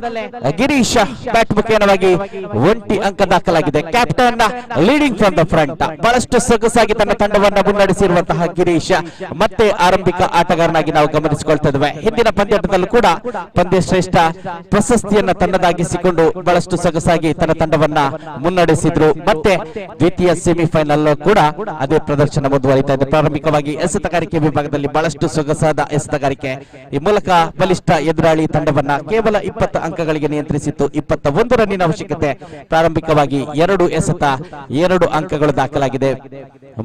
ಗಿರೀಶ್ ಬ್ಯಾಟ್ ಮುಖೇನವಾಗಿ 1 ಅಂಕ ದಾಖಲಾಗಿದೆ. Captain leading from the front. ಬಹಳಷ್ಟು ಸೊಗಸಾಗಿ ತನ್ನ ತಂಡವನ್ನ ಮುನ್ನಡೆಸಿರುವಂತಹ ಗಿರೀಶ್ ಮತ್ತೆ ಆರಂಭಿಕ ಆಟಗಾರನಾಗಿ ನಾವು ಗಮನಿಸಿಕೊಳ್ತಾ ಇದ್ದೇವೆ. ಹಿಂದಿನ ಪಂದ್ಯಾಟದಲ್ಲೂ ಕೂಡ ಪಂದ್ಯ ಶ್ರೇಷ್ಠ ಪ್ರಶಸ್ತಿಯನ್ನ ತನ್ನದಾಗಿಸಿಕೊಂಡು ಬಹಳಷ್ಟು ಸೊಗಸಾಗಿ ತನ್ನ ತಂಡವನ್ನ ಮುನ್ನಡೆಸಿದ್ರು. ಮತ್ತೆ ದ್ವಿತೀಯ ಸೆಮಿಫೈನಲ್ ಕೂಡ ಅದೇ ಪ್ರದರ್ಶನ ಮುಂದುವರಿತಾ ಇದೆ. ಪ್ರಾರಂಭಿಕವಾಗಿ ಎಸೆತಗಾರಿಕೆ ವಿಭಾಗದಲ್ಲಿ ಬಹಳಷ್ಟು ಸೊಗಸಾದ ಎಸೆತಗಾರಿಕೆ, ಈ ಮೂಲಕ ಬಲಿಷ್ಠ ಎದುರಾಳಿ ತಂಡವನ್ನ ಕೇವಲ 20 ಅಂಕಗಳಿಗೆ ನಿಯಂತ್ರಿಸಿತ್ತು. 21 ರನ್ನಿನ ಅವಶ್ಯಕತೆ. ಪ್ರಾರಂಭಿಕವಾಗಿ 2 ಎಸೆತ 2 ಅಂಕಗಳು ದಾಖಲಾಗಿದೆ.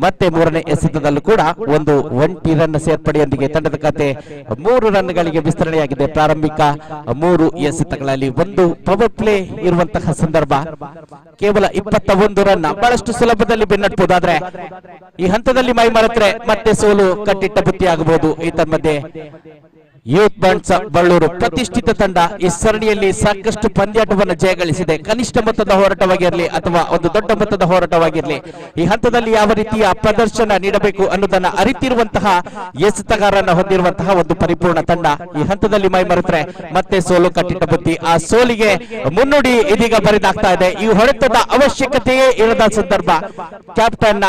ಮತ್ತೆ 3ನೇ ಎಸೆತದಲ್ಲೂ ಕೂಡ ಒಂದು 1 ರನ್ ಸೇರ್ಪಡೆಯೊಂದಿಗೆ ತಂಡದ ಕತೆ 3 ರನ್ಗಳಿಗೆ ವಿಸ್ತರಣೆಯಾಗಿದೆ. ಪ್ರಾರಂಭಿಕ 3 ಎಸೆತಗಳಲ್ಲಿ 1 ಪವರ್ ಪ್ಲೇ ಇರುವಂತಹ ಸಂದರ್ಭ. ಕೇವಲ 21 ರನ್ ಬಹಳಷ್ಟು ಸುಲಭದಲ್ಲಿ ಬೆನ್ನಟ್ಟಬಹುದಾದ್ರೆ ಈ ಹಂತದಲ್ಲಿ ಮೈ ಮರೆತರೆ ಮತ್ತೆ ಸೋಲು ಕಟ್ಟಿಟ್ಟ ಬುತ್ತಿ ಆಗಬಹುದು. ಈ ತನ್ಮಧ್ಯೆ ಯೂತ್ ಬಂಟ್ಸ್ ಬಳ್ಳೂರು ಪ್ರತಿಷ್ಠಿತ ತಂಡ ಈ ಸರಣಿಯಲ್ಲಿ ಸಾಕಷ್ಟು ಪಂದ್ಯಾಟವನ್ನು ಜಯಗಳಿಸಿದೆ. ಕನಿಷ್ಠ ಮೊತ್ತದ ಹೋರಾಟವಾಗಿರಲಿ ಅಥವಾ ಒಂದು ದೊಡ್ಡ ಮೊತ್ತದ ಹೋರಾಟವಾಗಿರಲಿ ಈ ಹಂತದಲ್ಲಿ ಯಾವ ರೀತಿಯ ಪ್ರದರ್ಶನ ನೀಡಬೇಕು ಅನ್ನೋದನ್ನ ಅರಿತಿರುವಂತಹ ಎಸೆತಗಾರರನ್ನ ಹೊಂದಿರುವಂತಹ ಒಂದು ಪರಿಪೂರ್ಣ ತಂಡ. ಈ ಹಂತದಲ್ಲಿ ಮೈ ಮರೆತರೆ ಮತ್ತೆ ಸೋಲು ಕಟ್ಟಿಟ್ಟ ಬುತ್ತಿ. ಆ ಸೋಲಿಗೆ ಮುನ್ನುಡಿ ಇದೀಗ ಬರೆದಾಗ್ತಾ ಇದೆ. ಈ ಹೊಡೆತದ ಅವಶ್ಯಕತೆಯೇ ಇರದ ಸಂದರ್ಭ. Captain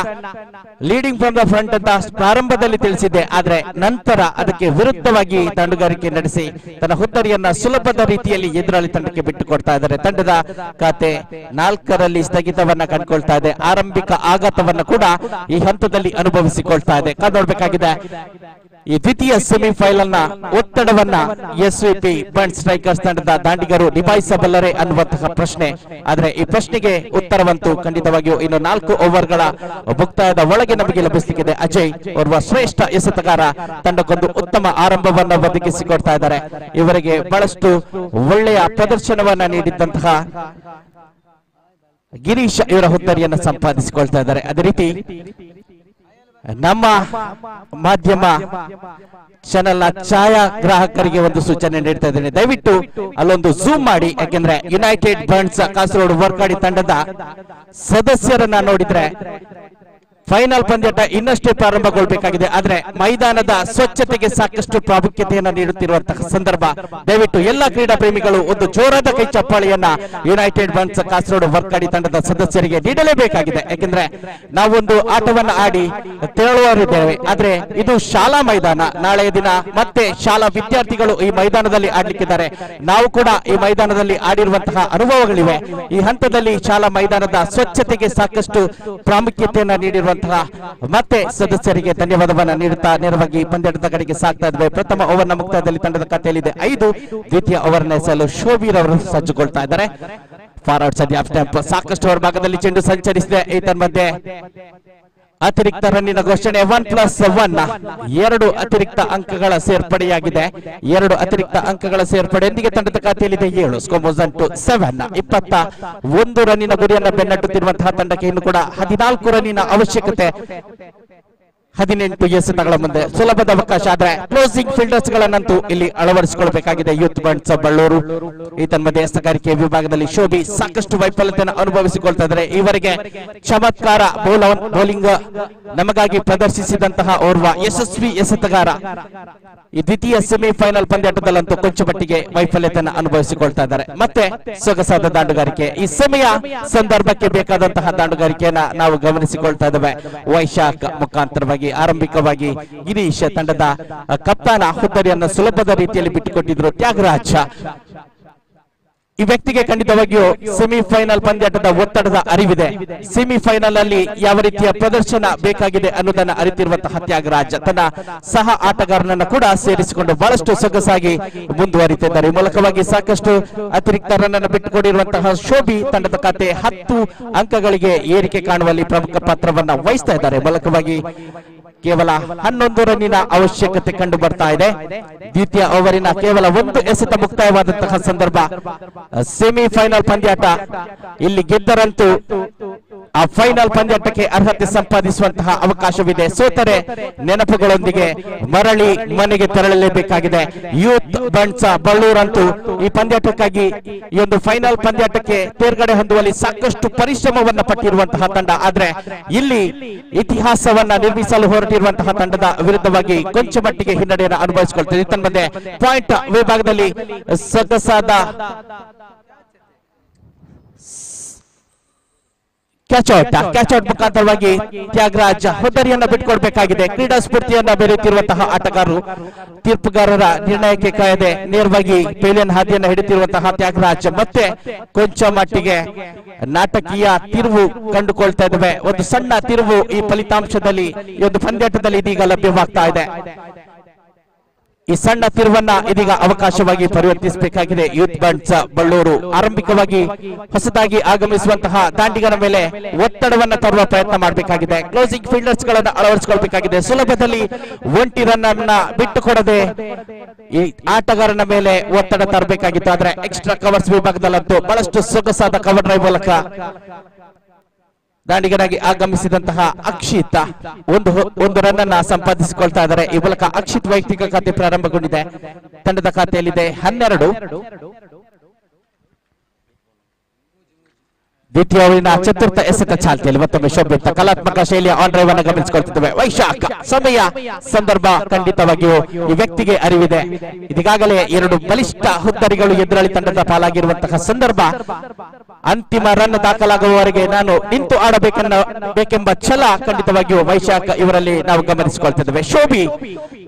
leading from the front ಅಂತ ಪ್ರಾರಂಭದಲ್ಲಿ ತಿಳಿಸಿದೆ, ಆದ್ರೆ ನಂತರ ಅದಕ್ಕೆ ವಿರುದ್ಧವಾಗಿ ತಂಡುಗಾರಿಕೆ ನಡೆಸಿ ತನ್ನ ಹುದ್ದರಿಯನ್ನ ಸುಲಭದ ರೀತಿಯಲ್ಲಿ ಎದುರಾಳಿ ತಂಡಕ್ಕೆ ಬಿಟ್ಟು ಕೊಡ್ತಾ ಇದ್ದಾರೆ. ತಂಡದ ಖಾತೆ 4ರಲ್ಲಿ ಸ್ಥಗಿತವನ್ನ ಕಂಡುಕೊಳ್ತಾ ಇದೆ. ಆರಂಭಿಕ ಆಘಾತವನ್ನ ಕೂಡ ಈ ಹಂತದಲ್ಲಿ ಅನುಭವಿಸಿಕೊಳ್ತಾ ಇದೆ. ನೋಡಬೇಕಾಗಿದೆ ಈ ದ್ವಿತೀಯ ಸೆಮಿಫೈನಲ್ ನ ಒತ್ತಡವನ್ನ ಎಸ್ವಿಪಿ ಬಂಡ್ ಸ್ಟ್ರೈಕರ್ಸ್ ತಂಡದ ದಾಂಡಿಗರು ನಿಭಾಯಿಸಬಲ್ಲರೆ ಅನ್ನುವಂತಹ ಪ್ರಶ್ನೆ. ಆದ್ರೆ ಈ ಪ್ರಶ್ನೆಗೆ ಉತ್ತರವಂತೂ ಖಂಡಿತವಾಗಿಯೂ ಇನ್ನು 4 ಓವರ್ಗಳ ಮುಕ್ತಾಯದ ಒಳಗೆ ನಮಗೆ ಲಭಿಸಲಿದೆ. ಅಜಯ್ ಓರ್ವ ಶ್ರೇಷ್ಠ ಎಸೆತಗಾರ ತಂಡಕ್ಕೊಂದು ಉತ್ತಮ ಆರಂಭವನ್ನ ಒದಗಿಸಿಕೊಡ್ತಾ ಇದ್ದಾರೆ. ಇವರಿಗೆ ಬಹಳಷ್ಟು ಒಳ್ಳೆಯ ಪ್ರದರ್ಶನವನ್ನ ನೀಡಿದ್ದಂತಹ ಗಿರೀಶ್ ಇವರ ಹುದ್ದರಿಯನ್ನು ಸಂಪಾದಿಸಿಕೊಳ್ತಾ ಇದ್ದಾರೆ. ಅದೇ ರೀತಿ ನಮ್ಮ ಮಾಧ್ಯಮ ಚಾನೆಲ್ ನ ಛಾಯಾಗ್ರಾಹಕರಿಗೆ ಒಂದು ಸೂಚನೆ ನೀಡ್ತಾ ಇದ್ದೇನೆ, ದಯವಿಟ್ಟು ಅಲ್ಲೊಂದು ಝೂಮ್ ಮಾಡಿ. ಯಾಕೆಂದ್ರೆ ಯುನೈಟೆಡ್ ಬಂಡ್ಸ್ ಕಾಸರಗೋಡು ವರ್ಕಾಡಿ ತಂಡದ ಸದಸ್ಯರನ್ನ ನೋಡಿದ್ರೆ ಫೈನಲ್ ಪಂದ್ಯಾಟ ಇನ್ನಷ್ಟೇ ಪ್ರಾರಂಭಗೊಳ್ಳಬೇಕಾಗಿದೆ. ಆದ್ರೆ ಮೈದಾನದ ಸ್ವಚ್ಛತೆಗೆ ಸಾಕಷ್ಟು ಪ್ರಾಮುಖ್ಯತೆಯನ್ನು ನೀಡುತ್ತಿರುವಂತಹ ಸಂದರ್ಭ. ದಯವಿಟ್ಟು ಎಲ್ಲ ಕ್ರೀಡಾ ಪ್ರೇಮಿಗಳು ಒಂದು ಜೋರಾದ ಕೈ ಚಪ್ಪಾಳೆಯನ್ನ ಯುನೈಟೆಡ್ ಬಂಡ್ಸ್ ಕಾಸರಗೋಡು ವರ್ಕಾಡಿ ತಂಡದ ಸದಸ್ಯರಿಗೆ ನೀಡಲೇಬೇಕಾಗಿದೆ. ಯಾಕೆಂದ್ರೆ ನಾವೊಂದು ಆಟವನ್ನ ಆಡಿ ತೆರಳುವರಿದ್ದೇವೆ, ಆದ್ರೆ ಇದು ಶಾಲಾ ಮೈದಾನ. ನಾಳೆಯ ದಿನ ಮತ್ತೆ ಶಾಲಾ ವಿದ್ಯಾರ್ಥಿಗಳು ಈ ಮೈದಾನದಲ್ಲಿ ಆಡ್ಲಿಕ್ಕಿದ್ದಾರೆ. ನಾವು ಕೂಡ ಈ ಮೈದಾನದಲ್ಲಿ ಆಡಿರುವಂತಹ ಅನುಭವಗಳಿವೆ. ಈ ಹಂತದಲ್ಲಿ ಶಾಲಾ ಮೈದಾನದ ಸ್ವಚ್ಛತೆಗೆ ಸಾಕಷ್ಟು ಪ್ರಾಮುಖ್ಯತೆಯನ್ನ ನೀಡಿರುವಂತಹ ಮತ್ತೆ ಸದಸ್ಯರಿಗೆ ಧನ್ಯವಾದವನ್ನ ನೀಡುತ್ತಾ ನೇರವಾಗಿ ಪಂದ್ಯಾಟದ ಕಡೆಗೆ ಸಾಗ್ತಾ ಇದ್ವಿ. ಪ್ರಥಮ ಓವರ್ನ ಮುಕ್ತಾಯದಲ್ಲಿ ತಂಡದ ಖಾತೆಯಲ್ಲಿದೆ 5. ದ್ವಿತೀಯ ಓವರ್ನ ಎಸೆಯಲು ಶೋಭೀರ್ ಅವರು ಸಜ್ಜುಗೊಳ್ತಾ ಇದ್ದಾರೆ. ಫಾರ್ವರ್ಡ್ ಸದ್ಯ ಸ್ಟಂಪ್ ಸಾಕಷ್ಟು ಅವರ ಭಾಗದಲ್ಲಿ ಚೆಂಡು ಸಂಚರಿಸಿದೆ. ಈ ತನ್ಮಧ್ಯೆ ಅತಿರಿಕ್ತ ರನ್ನಿನ ಘೋಷಣೆ 1+1 2 ಅತಿರಿಕ್ತ ಅಂಕಗಳ ಸೇರ್ಪಡೆಯಾಗಿದೆ. 2 ಅತಿರಿಕ್ತ ಅಂಕಗಳ ಸೇರ್ಪಡೆಯೊಂದಿಗೆ ತಂಡದ ಖಾತೆಯಲ್ಲಿದೆ 7. ಸ್ಕೋಮೋಸನ್ ಟು 7 21 ರನ್ನಿನ ಗುರಿಯನ್ನು ಬೆನ್ನಟ್ಟುತ್ತಿರುವಂತಹ ತಂಡಕ್ಕೆ ಇನ್ನು ಕೂಡ 14 ರನ್ನಿನ ಅವಶ್ಯಕತೆ. 18 ಎಸೆತಗಳ ಮುಂದೆ ಸುಲಭದ ಅವಕಾಶ. ಆದ್ರೆ ಕ್ಲೋಸಿಂಗ್ ಫೀಲ್ಡರ್ಸ್ ಗಳನ್ನಂತೂ ಇಲ್ಲಿ ಅಳವಡಿಸಿಕೊಳ್ಳಬೇಕಾಗಿದೆ ಯೂತ್ ಬಂಡ್ಸ್ ಬಳ್ಳೂರು. ಈ ತನ್ಮಧ್ಯೆ ಎಸೆಗಾರಿಕೆ ವಿಭಾಗದಲ್ಲಿ ಶೋಭಿ ಸಾಕಷ್ಟು ವೈಫಲ್ಯತೆಯನ್ನು ಅನುಭವಿಸಿಕೊಳ್ತಾ ಇದ್ದಾರೆ. ಈವರೆಗೆ ಚಮತ್ಕಾರ ಬೌಲಿಂಗ್ ನಮಗಾಗಿ ಪ್ರದರ್ಶಿಸಿದಂತಹ ಓರ್ವ ಯಶಸ್ವಿ ಎಸೆತಗಾರ ಈ ದ್ವಿತೀಯ ಸೆಮಿಫೈನಲ್ ಪಂದ್ಯಾಟದಲ್ಲಂತೂ ಕೊಂಚ ಮಟ್ಟಿಗೆ ವೈಫಲ್ಯತೆಯನ್ನು ಅನುಭವಿಸಿಕೊಳ್ತಾ ಇದ್ದಾರೆ. ಮತ್ತೆ ಸೊಗಸಾದ ದಾಂಡುಗಾರಿಕೆ. ಈ ಸಮಯ ಸಂದರ್ಭಕ್ಕೆ ಬೇಕಾದಂತಹ ದಾಂಡುಗಾರಿಕೆಯನ್ನ ನಾವು ಗಮನಿಸಿಕೊಳ್ತಾ ಇದ್ದೇವೆ. ವೈಶಾಖ್ ಮುಖಾಂತರವಾಗಿ ಆರಂಭಿಕವಾಗಿ ಗಿರೀಶ್ ತಂಡದ ಕಪ್ತಾನ ಹುದ್ದರಿಯನ್ನು ಸುಲಭದ ರೀತಿಯಲ್ಲಿ ಬಿಟ್ಟುಕೊಟ್ಟಿದ್ರು ತ್ಯಾಗರಾಜ್. ಈ ವ್ಯಕ್ತಿಗೆ ಖಂಡಿತವಾಗಿಯೂ ಸೆಮಿಫೈನಲ್ ಪಂದ್ಯಾಟದ ಒತ್ತಡದ ಅರಿವಿದೆ. ಸೆಮಿಫೈನಲ್ ಅಲ್ಲಿ ಯಾವ ರೀತಿಯ ಪ್ರದರ್ಶನ ಬೇಕಾಗಿದೆ ಅನ್ನೋದನ್ನ ಅರಿತಿರುವಂತಹ ತ್ಯಾಗರಾಜ್ ತನ್ನ ಸಹ ಆಟಗಾರನನ್ನು ಕೂಡ ಸೇರಿಸಿಕೊಂಡು ಬಹಳಷ್ಟು ಸೊಗಸಾಗಿ ಮುಂದುವರಿತಿದ್ದಾರೆ. ಈ ಮೂಲಕವಾಗಿ ಸಾಕಷ್ಟು ಅತಿರಿಕ್ತ ರನ್ ಅನ್ನು ಬಿಟ್ಟುಕೊಡಿರುವಂತಹ ಶೋಭಿ ತಂಡದ ಖಾತೆ 10 ಅಂಕಗಳಿಗೆ ಏರಿಕೆ ಕಾಣುವಲ್ಲಿ ಪ್ರಮುಖ ಪಾತ್ರವನ್ನ ವಹಿಸ್ತಾ ಇದ್ದಾರೆ. ಮೂಲಕವಾಗಿ ಕೇವಲ 11 ರನ್ನಿನ ಅವಶ್ಯಕತೆ ಕಂಡು ಬರ್ತಾ ಇದೆ. ದ್ವಿತೀಯ ಓವರಿನ ಕೇವಲ 1 ಎಸೆತ ಮುಕ್ತಾಯವಾದಂತಹ ಸಂದರ್ಭ. ಸೆಮಿಫೈನಲ್ ಪಂದ್ಯಾಟ ಇಲ್ಲಿ ಗೆದ್ದರಂತೂ ಆ ಫೈನಲ್ ಪಂದ್ಯಾಟಕ್ಕೆ ಅರ್ಹತೆ ಸಂಪಾದಿಸುವಂತಹ ಅವಕಾಶವಿದೆ. ಸೋತರೆ ನೆನಪುಗಳೊಂದಿಗೆ ಮರಳಿ ಮನೆಗೆ ತೆರಳಲೇಬೇಕಾಗಿದೆ. ಯೂತ್ ಬಂಡ್ಸ್ ಬಳ್ಳೂರಂತೂ ಈ ಪಂದ್ಯಾಟಕ್ಕಾಗಿ ಈ ಒಂದು ಫೈನಲ್ ಪಂದ್ಯಾಟಕ್ಕೆ ತೇರ್ಗಡೆ ಹೊಂದುವಲ್ಲಿ ಸಾಕಷ್ಟು ಪರಿಶ್ರಮವನ್ನ ಪಟ್ಟಿರುವಂತಹ ತಂಡ. ಆದ್ರೆ ಇಲ್ಲಿ ಇತಿಹಾಸವನ್ನ ನಿರ್ಮಿಸಲು ಹೊರಟಿರುವಂತಹ ತಂಡದ ವಿರುದ್ಧವಾಗಿ ಕೊಂಚ ಮಟ್ಟಿಗೆ ಹಿನ್ನಡೆಯನ್ನು ಅನುಭವಿಸಿಕೊಳ್ತಿದೆ. ತನ್ಮಧ್ಯೆ ಪಾಯಿಂಟ್ ವಿಭಾಗದಲ್ಲಿ ಸೊಗಸಾದ ಕ್ಯಾಚೌಟ್ ಮುಖಾಂತರವಾಗಿ ತ್ಯಾಗರಾಜ್ ಹುದ್ದರಿಯನ್ನ ಬಿಟ್ಟುಕೊಡ್ಬೇಕಾಗಿದೆ. ಕ್ರೀಡಾ ಸ್ಫೂರ್ತಿಯನ್ನ ಬೆರೆಯುತ್ತಿರುವಂತಹ ಆಟಗಾರರು ತೀರ್ಪುಗಾರರ ನಿರ್ಣಯಕ್ಕೆ ಕಾಯದೆ ನೇರವಾಗಿ ಪೇಲಿಯನ್ ಹಾದಿಯನ್ನ ಹಿಡಿತಿರುವಂತಹ ತ್ಯಾಗರಾಜ್ ಮತ್ತೆ ಕೊಂಚ ಮಟ್ಟಿಗೆ ನಾಟಕೀಯ ತಿರುವು ಕಂಡುಕೊಳ್ತಾ ಇದ್ದೇವೆ. ಒಂದು ಸಣ್ಣ ತಿರುವು ಈ ಫಲಿತಾಂಶದಲ್ಲಿ ಈ ಒಂದು ಪಂದ್ಯಾಟದಲ್ಲಿ ಇದೀಗ ಲಭ್ಯವಾಗ್ತಾ ಇದೆ. ಈ ಸಣ್ಣ ತಿರುವನ್ನ ಇದೀಗ ಅವಕಾಶವಾಗಿ ಪರಿವರ್ತಿಸಬೇಕಾಗಿದೆ. ಯೂತ್ ಬಂಡ್ಸ್ ಬಳ್ಳೂರು ಆರಂಭಿಕವಾಗಿ ಹೊಸದಾಗಿ ಆಗಮಿಸುವಂತಹ ದಾಂಡಿಗರ ಮೇಲೆ ಒತ್ತಡವನ್ನ ತರುವ ಪ್ರಯತ್ನ ಮಾಡಬೇಕಾಗಿದೆ. ಕ್ಲೋಸಿಂಗ್ ಫೀಲ್ಡರ್ಸ್ ಗಳನ್ನ ಅಳವಡಿಸಿಕೊಳ್ಳಬೇಕಾಗಿದೆ. ಸುಲಭದಲ್ಲಿ ಒಂಟಿ ರನ್ ಅನ್ನ ಬಿಟ್ಟುಕೊಡದೆ ಈ ಆಟಗಾರನ ಮೇಲೆ ಒತ್ತಡ ತರಬೇಕಾಗಿತ್ತು. ಆದ್ರೆ ಎಕ್ಸ್ಟ್ರಾ ಕವರ್ಸ್ ವಿಭಾಗದಲ್ಲಂತೂ ಬಹಳಷ್ಟು ಸೊಗಸಾದ ಕವರ್ ಡ್ರೈವ್ ಮೂಲಕ ದಾಂಡಿಗರಾಗಿ ಆಗಮಿಸಿದಂತಹ ಅಕ್ಷಿತ್ ಒಂದು ರನ್ ಅನ್ನ ಸಂಪಾದಿಸಿಕೊಳ್ತಾ ಇದ್ದಾರೆ. ಈ ಮೂಲಕ ಅಕ್ಷಿತ್ ವೈಯಕ್ತಿಕ ಖಾತೆ ಪ್ರಾರಂಭಗೊಂಡಿದೆ. ತಂಡದ ಖಾತೆಯಲ್ಲಿದೆ 12. ದ್ವಿತೀಯ ಓವರಿನ ಚತುರ್ಥ ಎಸೆತ ಚಾಲ್ತಿಯಲ್ಲಿ ಮತ್ತೊಮ್ಮೆ ಶೋಭಿತ ಕಲಾತ್ಮಕ ಶೈಲಿಯ ಆನ್ ಡ್ರೈವ್ ಅನ್ನು ಗಮನಿಸಿಕೊಳ್ತಿದ್ದೇವೆ. ವೈಶಾಖ್ ಸಮಯ ಸಂದರ್ಭ ಖಂಡಿತವಾಗಿಯೂ ಈ ವ್ಯಕ್ತಿಗೆ ಅರಿವಿದೆ. ಇದೀಗಾಗಲೇ 2 ಬಲಿಷ್ಠ ಹುದ್ದರಿಗಳು ಎದುರಾಳಿ ತಂಡದ ಪಾಲಾಗಿರುವಂತಹ ಸಂದರ್ಭ. ಅಂತಿಮ ರನ್ ದಾಖಲಾಗುವವರೆಗೆ ನಾನು ನಿಂತು ಬೇಕೆಂಬ ಛಲ ಖಂಡಿತವಾಗಿಯೂ ವೈಶಾಖ್ ಇವರಲ್ಲಿ ನಾವು ಗಮನಿಸಿಕೊಳ್ತಿದ್ದೇವೆ. ಶೋಭಿ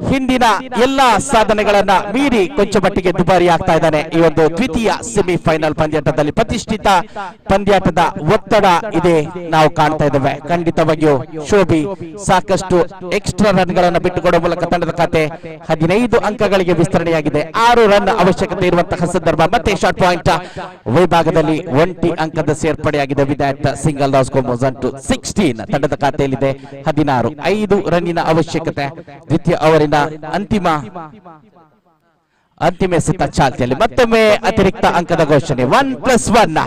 ಹಿಂದಿನ ಎಲ್ಲಾ ಸಾಧನೆಗಳನ್ನ ಮೀರಿ ಕೊಂಚ ಮಟ್ಟಿಗೆ ದುಬಾರಿ ಆಗ್ತಾ ಇದ್ದಾನೆ. ಈ ಒಂದು ದ್ವಿತೀಯ ಸೆಮಿಫೈನಲ್ ಪಂದ್ಯಾಟದಲ್ಲಿ ಪ್ರತಿಷ್ಠಿತ ಪಂದ್ಯಾಟದ ಒತ್ತಡ ಇದೆ ನಾವು ಕಾಣ್ತಾ ಇದ್ದೇವೆ. ಖಂಡಿತವಾಗಿಯೂ ಶೋಭಿ ಸಾಕಷ್ಟು ಎಕ್ಸ್ಟ್ರಾ ರನ್ ಗಳನ್ನ ಬಿಟ್ಟುಕೊಡುವ ಮೂಲಕ ತಂಡದ ಖಾತೆ 15 ಅಂಕಗಳಿಗೆ ವಿಸ್ತರಣೆಯಾಗಿದೆ. 6 ರನ್ ಅವಶ್ಯಕತೆ ಇರುವಂತಹ ಸಂದರ್ಭ. ಮತ್ತೆ ಶಾರ್ಟ್ ಪಾಯಿಂಟ್ ವಿಭಾಗದಲ್ಲಿ 1 ಅಂಕದ ಸೇರ್ಪಡೆಯಾಗಿದೆ. ವಿದಾಟ್ ಸಿಂಗಲ್ ಲಾಸ್ ಗೋಸ್ ಟು 16 ತಂಡದ ಖಾತೆಯಲ್ಲಿದೆ 16. 5 ರನ್ನಿನ ಅವಶ್ಯಕತೆ ದ್ವಿತೀಯ ಓವರಿನ ಅಂತಿಮ ಎಸೆತ ಚಾಲ್ತಿಯಲ್ಲಿ. ಮತ್ತೊಮ್ಮೆ ಅತಿರಿಕ್ತ ಅಂಕದ ಘೋಷಣೆ. 1+1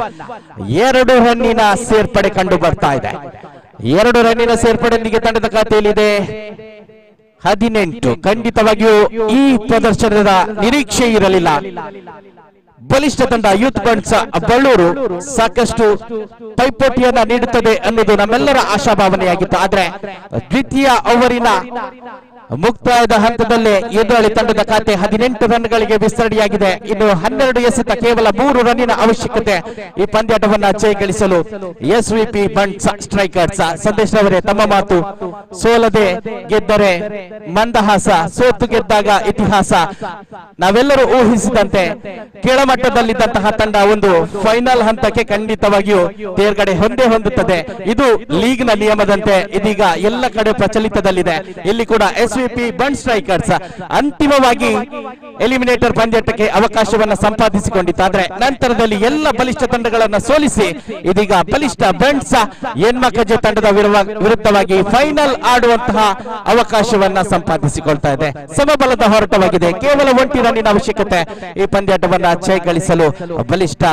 2 ರನ್ನಿನ ಸೇರ್ಪಡೆ ಕಂಡು ಬರ್ತಾ ಇದೆ. 2 ರನ್ನಿನ ಸೇರ್ಪಡೆಯೊಂದಿಗೆ ತಂಡದ ಖಾತೆಯಲ್ಲಿದೆ 18. ಖಂಡಿತವಾಗಿಯೂ ಈ ಪ್ರದರ್ಶನದ ನಿರೀಕ್ಷೆ ಇರಲಿಲ್ಲ. ಬಲಿಷ್ಠ ತಂಡ ಯೂತ್ ಬಂಡ್ಸ್ ಬಳ್ಳೂರು ಸಾಕಷ್ಟು ಪೈಪೋಟಿಯನ್ನ ನೀಡುತ್ತದೆ ಅನ್ನೋದು ನಮ್ಮೆಲ್ಲರ ಆಶಾಭಾವನೆಯಾಗಿತ್ತು. ಆದ್ರೆ ದ್ವಿತೀಯ ಓವರಿನ ಮುಕ್ತಾಯದ ಹಂತದಲ್ಲೇ ಎದುರಾಳಿ ತಂಡದ ಖಾತೆ 18 ರನ್ಗಳಿಗೆ ವಿಸ್ತರಣೆಯಾಗಿದೆ. ಇನ್ನು 12 ಎಸೆತ ಕೇವಲ 3 ರನ್ನಿನ ಅವಶ್ಯಕತೆ ಈ ಪಂದ್ಯಾಟವನ್ನ ಜಯಗಳಿಸಲು. SVP ಬಂಡ್ಸ್ ಸ್ಟ್ರೈಕರ್ಸ್ ಸಂದೇಶ್ ಅವರೇ, ತಮ್ಮ ಮಾತು. ಸೋಲದೆ ಗೆದ್ದರೆ ಮಂದಹಾಸ, ಸೋತು ಗೆದ್ದಾಗ ಇತಿಹಾಸ. ನಾವೆಲ್ಲರೂ ಊಹಿಸಿದಂತೆ ಕೆಳಮಟ್ಟದಲ್ಲಿದ್ದಂತಹ ತಂಡ ಒಂದು ಫೈನಲ್ ಹಂತಕ್ಕೆ ಖಂಡಿತವಾಗಿಯೂ ತೇರ್ಗಡೆ ಹೊಂದುತ್ತದೆ. ಇದು ಲೀಗ್ ನ ನಿಯಮದಂತೆ ಇದೀಗ ಎಲ್ಲ ಕಡೆ ಪ್ರಚಲಿತದಲ್ಲಿದೆ. ಇಲ್ಲಿ ಕೂಡ SVP ಬಂಡ್ ಸ್ಟ್ರೈಕರ್ಸ್ ಅಂತಿಮವಾಗಿ ಎಲಿಮಿನೇಟರ್ ಪಂದ್ಯಾಟಕ್ಕೆ ಅವಕಾಶವನ್ನ ಸಂಪಾದಿಸಿಕೊಂಡಿದ್ದಾದ್ರೆ ನಂತರದಲ್ಲಿ ಎಲ್ಲ ಬಲಿಷ್ಠ ತಂಡಗಳನ್ನ ಸೋಲಿಸಿ ಇದೀಗ ಬಲಿಷ್ಠ ಬಂಡ್ಸ್ ಎನ್ಮಕಜೆ ತಂಡದ ವಿರುದ್ಧವಾಗಿ ಫೈನಲ್ ಆಡುವಂತಹ ಅವಕಾಶವನ್ನ ಸಂಪಾದಿಸಿಕೊಳ್ತಾ ಇದೆ. ಸಮಬಲದ ಹೋರಾಟವಾಗಿದೆ. ಕೇವಲ 1 ರನ್ನಿನ ಅವಶ್ಯಕತೆ ಈ ಪಂದ್ಯಾಟವನ್ನ ಜಯಗಳಿಸಲು ಬಲಿಷ್ಠ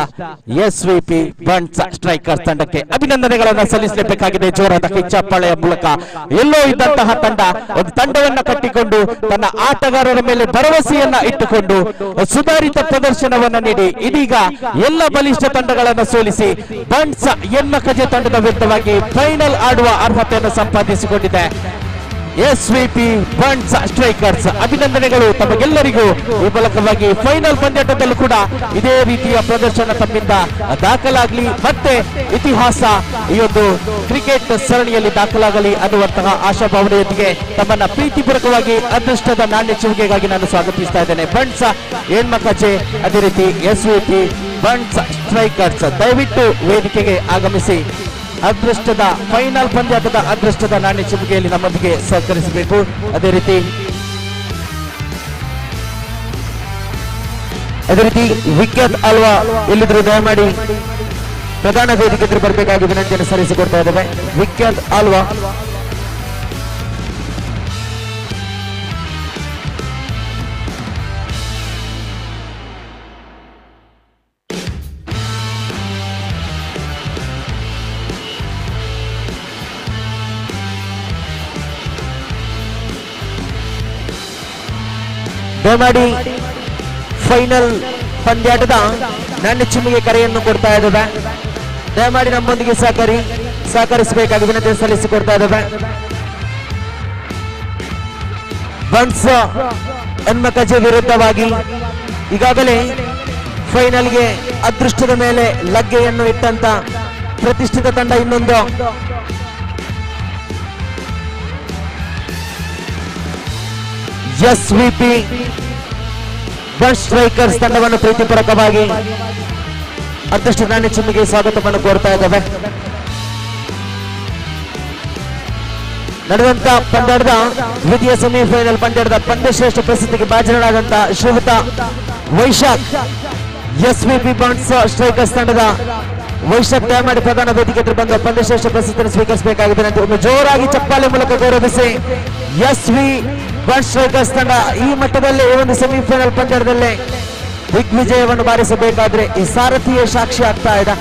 SVP ಬಂಡ್ಸ್ ಸ್ಟ್ರೈಕರ್ಸ್ ತಂಡಕ್ಕೆ ಅಭಿನಂದನೆಗಳನ್ನ ಸಲ್ಲಿಸಲೇಬೇಕಾಗಿದೆ. ಜೋರಾದ ಕಿಚ್ಚಪ್ಪಳೆಯ ಮೂಲಕ ಎಲ್ಲೋ ಇದ್ದಂತಹ ತಂಡ ಒಂದು ತಂಡವನ್ನ ಕಟ್ಟಿಕೊಂಡು ತನ್ನ ಆಟಗಾರರ ಮೇಲೆ ಭರವಸೆಯನ್ನ ಇಟ್ಟುಕೊಂಡು ಸುಧಾರಿತ ಪ್ರದರ್ಶನವನ್ನ ನೀಡಿ ಇದೀಗ ಎಲ್ಲ ಬಲಿಷ್ಠ ತಂಡಗಳನ್ನು ಸೋಲಿಸಿ ಬಂಡ್ಸ್ ಎನ್ಮಕಜೆ ತಂಡದ ವಿರುದ್ಧವಾಗಿ ಫೈನಲ್ ಆಡುವ ಅರ್ಹತೆಯನ್ನು ಸಂಪಾದಿಸಿಕೊಂಡಿದೆ. SVP ಬಂಡ್ಸ್ ಸ್ಟ್ರೈಕರ್ಸ್ ಅಭಿನಂದನೆಗಳು ತಮಗೆಲ್ಲರಿಗೂ. ಈ ಮೂಲಕವಾಗಿ ಫೈನಲ್ ಪಂದ್ಯಾಟದಲ್ಲೂ ಕೂಡ ಇದೇ ರೀತಿಯ ಪ್ರದರ್ಶನ ತಮ್ಮಿಂದ ದಾಖಲಾಗಲಿ, ಮತ್ತೆ ಇತಿಹಾಸ ಈ ಒಂದು ಕ್ರಿಕೆಟ್ ಸರಣಿಯಲ್ಲಿ ದಾಖಲಾಗಲಿ ಅನ್ನುವಂತಹ ಆಶಾಭಾವನೆಯೊಂದಿಗೆ ತಮ್ಮನ್ನ ಪ್ರೀತಿಪೂರ್ವಕವಾಗಿ ಅದೃಷ್ಟದ ನಾಣ್ಯ ಚಿವುಗೆಗಾಗಿ ನಾನು ಸ್ವಾಗತಿಸ್ತಾ ಇದ್ದೇನೆ. ಬಂಡ್ಸ್ ಎನ್ಮಕಜೆ ಅದೇ ರೀತಿ SVP ಬಂಡ್ಸ್ ಸ್ಟ್ರೈಕರ್ಸ್ ದಯವಿಟ್ಟು ವೇದಿಕೆಗೆ ಆಗಮಿಸಿ ಅದೃಷ್ಟದ ಫೈನಲ್ ಪಂದ್ಯಾಟದ ಅದೃಷ್ಟದ ನಾಣ್ಯ ಚಿಮುಗೆಯಲ್ಲಿ ನಮ್ಮೊಂದಿಗೆ ಸಹಕರಿಸಬೇಕು. ಅದೇ ರೀತಿ ವಿಖ್ಯಾತ್ ಅಲ್ವಾ ಎಲ್ಲಿದ್ರು ದಯಮಾಡಿ ಪ್ರಧಾನ ವೇದಿಕೆ ಎದುರು ಬರಬೇಕಾಗಿ ವಿನಂತಿಯನ್ನು ಸಲ್ಲಿಸಿಕೊಡ್ತಾ ಇದ್ದೇವೆ. ವಿಖ್ಯಾತ್ ಅಲ್ವಾ ದಯಮಾಡಿ ಫೈನಲ್ ಪಂದ್ಯಾಟದ ನಾಣ್ಯ ಚಿಮ್ಮಿಗೆ ಕರೆಯನ್ನು ಕೊಡ್ತಾ ಇದ್ದೇವೆ. ದಯಮಾಡಿ ನಮ್ಮೊಂದಿಗೆ ಸಹಕರಿಸಬೇಕಾಗಿ ವಿನಂತಿ ಸಲ್ಲಿಸಿಕೊಡ್ತಾ ಇದ್ದೇವೆ. ಬಂಡ್ಸ್ ಎನ್ಮಕಜೆ ವಿರುದ್ಧವಾಗಿ ಈಗಾಗಲೇ ಫೈನಲ್ಗೆ ಅದೃಷ್ಟದ ಮೇಲೆ ಲಗ್ಗೆಯನ್ನು ಇಟ್ಟಂತ ಪ್ರತಿಷ್ಠಿತ ತಂಡ ಇನ್ನೊಂದು SVP ಬಂಡ್ಸ್ ಸ್ಟ್ರೈಕರ್ಸ್ ತಂಡವನ್ನು ಪ್ರೀತಿಪೂರ್ವಕವಾಗಿ ಅದೃಷ್ಟ ನಾಣ್ಯ ಚಿಮ್ಮಿಗೆ ಸ್ವಾಗತವನ್ನು ಕೋರ್ತಾ ಇದ್ದೇವೆ. ನಡೆದಂತ ಪಂದ್ಯಾಟದ ದ್ವಿತೀಯ ಸೆಮಿಫೈನಲ್ ಪಂದ್ಯಾಟದ ಪಂದ್ಯಶ್ರೇಷ್ಠ ಪ್ರಸಿದ್ಧಿಗೆ ಭಾಜನರಾದಂತಹ ಶ್ರೀಯುತ ವೈಶಾಖ್ SVP ಬಂಡ್ಸ್ ಸ್ಟ್ರೈಕರ್ಸ್ ತಂಡದ ವೈಶಾಖ್ ದಯಮಾಡಿ ಪ್ರಧಾನ ವೇದಿಕೆ ಎದುರು ಬಂದ ಪಂದ್ಯಶ್ರೇಷ್ಠ ಪ್ರಸಿದ್ಧಿಯನ್ನು ಸ್ವೀಕರಿಸಬೇಕಾಗಿದೆ ಅಂತ ಒಂದು ಜೋರಾಗಿ ಚಪ್ಪಾಳೆ ಮೂಲಕ ಗೌರವಿಸಿ SV ಬಂಡ್ಸ್ ಸ್ಟ್ರೈಕರ್ಸ್ ತಂಡ ಈ ಮಟ್ಟದಲ್ಲಿ ಈ ಒಂದು ಸೆಮಿಫೈನಲ್ ಪಂದ್ಯದಲ್ಲಿ ದಿಗ್ವಿಜಯವನ್ನು ಬಾರಿಸಬೇಕಾದ್ರೆ ಈ ಸಾರಥಿಯೇ ಸಾಕ್ಷಿ ಆಗ್ತಾ ಇದೆ.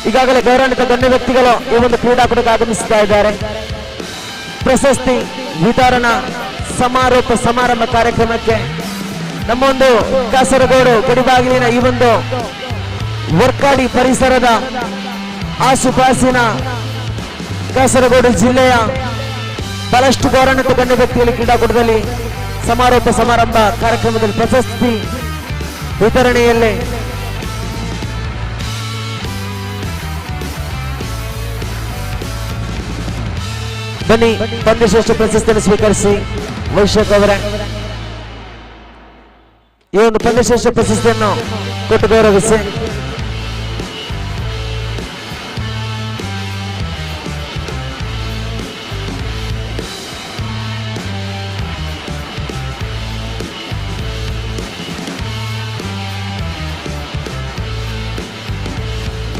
ಈಗಾಗಲೇ ಗೌರವಾನ್ವಿತ ಗಣ್ಯ ವ್ಯಕ್ತಿಗಳು ಈ ಒಂದು ಕ್ರೀಡಾಕೂಟಕ್ಕೆ ಆಗಮಿಸುತ್ತಾ ಇದ್ದಾರೆ. ಪ್ರಶಸ್ತಿ ವಿತರಣಾ ಸಮಾರೋಪ ಸಮಾರಂಭ ಕಾರ್ಯಕ್ರಮಕ್ಕೆ ನಮ್ಮ ಒಂದು ಕಾಸರಗೋಡು ಗಡಿಬಾಗಿಲಿನ ಈ ಒಂದು ವರ್ಕಾಡಿ ಪರಿಸರದ ಆಸುಪಾಸಿನ ಕಾಸರಗೋಡು ಜಿಲ್ಲೆಯ ಬಹಳಷ್ಟು ಗೌರವಾನ್ವಿತ ಗಣ್ಯ ವ್ಯಕ್ತಿಗಳು ಕ್ರೀಡಾಕೂಟದಲ್ಲಿ ಸಮಾರೋಪ ಸಮಾರಂಭ ಕಾರ್ಯಕ್ರಮದಲ್ಲಿ ಪ್ರಶಸ್ತಿ ವಿತರಣೆಯಲ್ಲಿ ಬನ್ನಿ ಪಂದ್ಯಶ್ರೇಷ್ಠ ಪ್ರಶಸ್ತಿಯನ್ನು ಸ್ವೀಕರಿಸಿ ವೈಶಾಖ್ ಅವರೇ ಈ ಒಂದು ಪಂದ್ಯಶ್ರೇಷ್ಠ ಪ್ರಶಸ್ತಿಯನ್ನು ಕೊಟ್ಟು ಗೌರವಿಸಿ.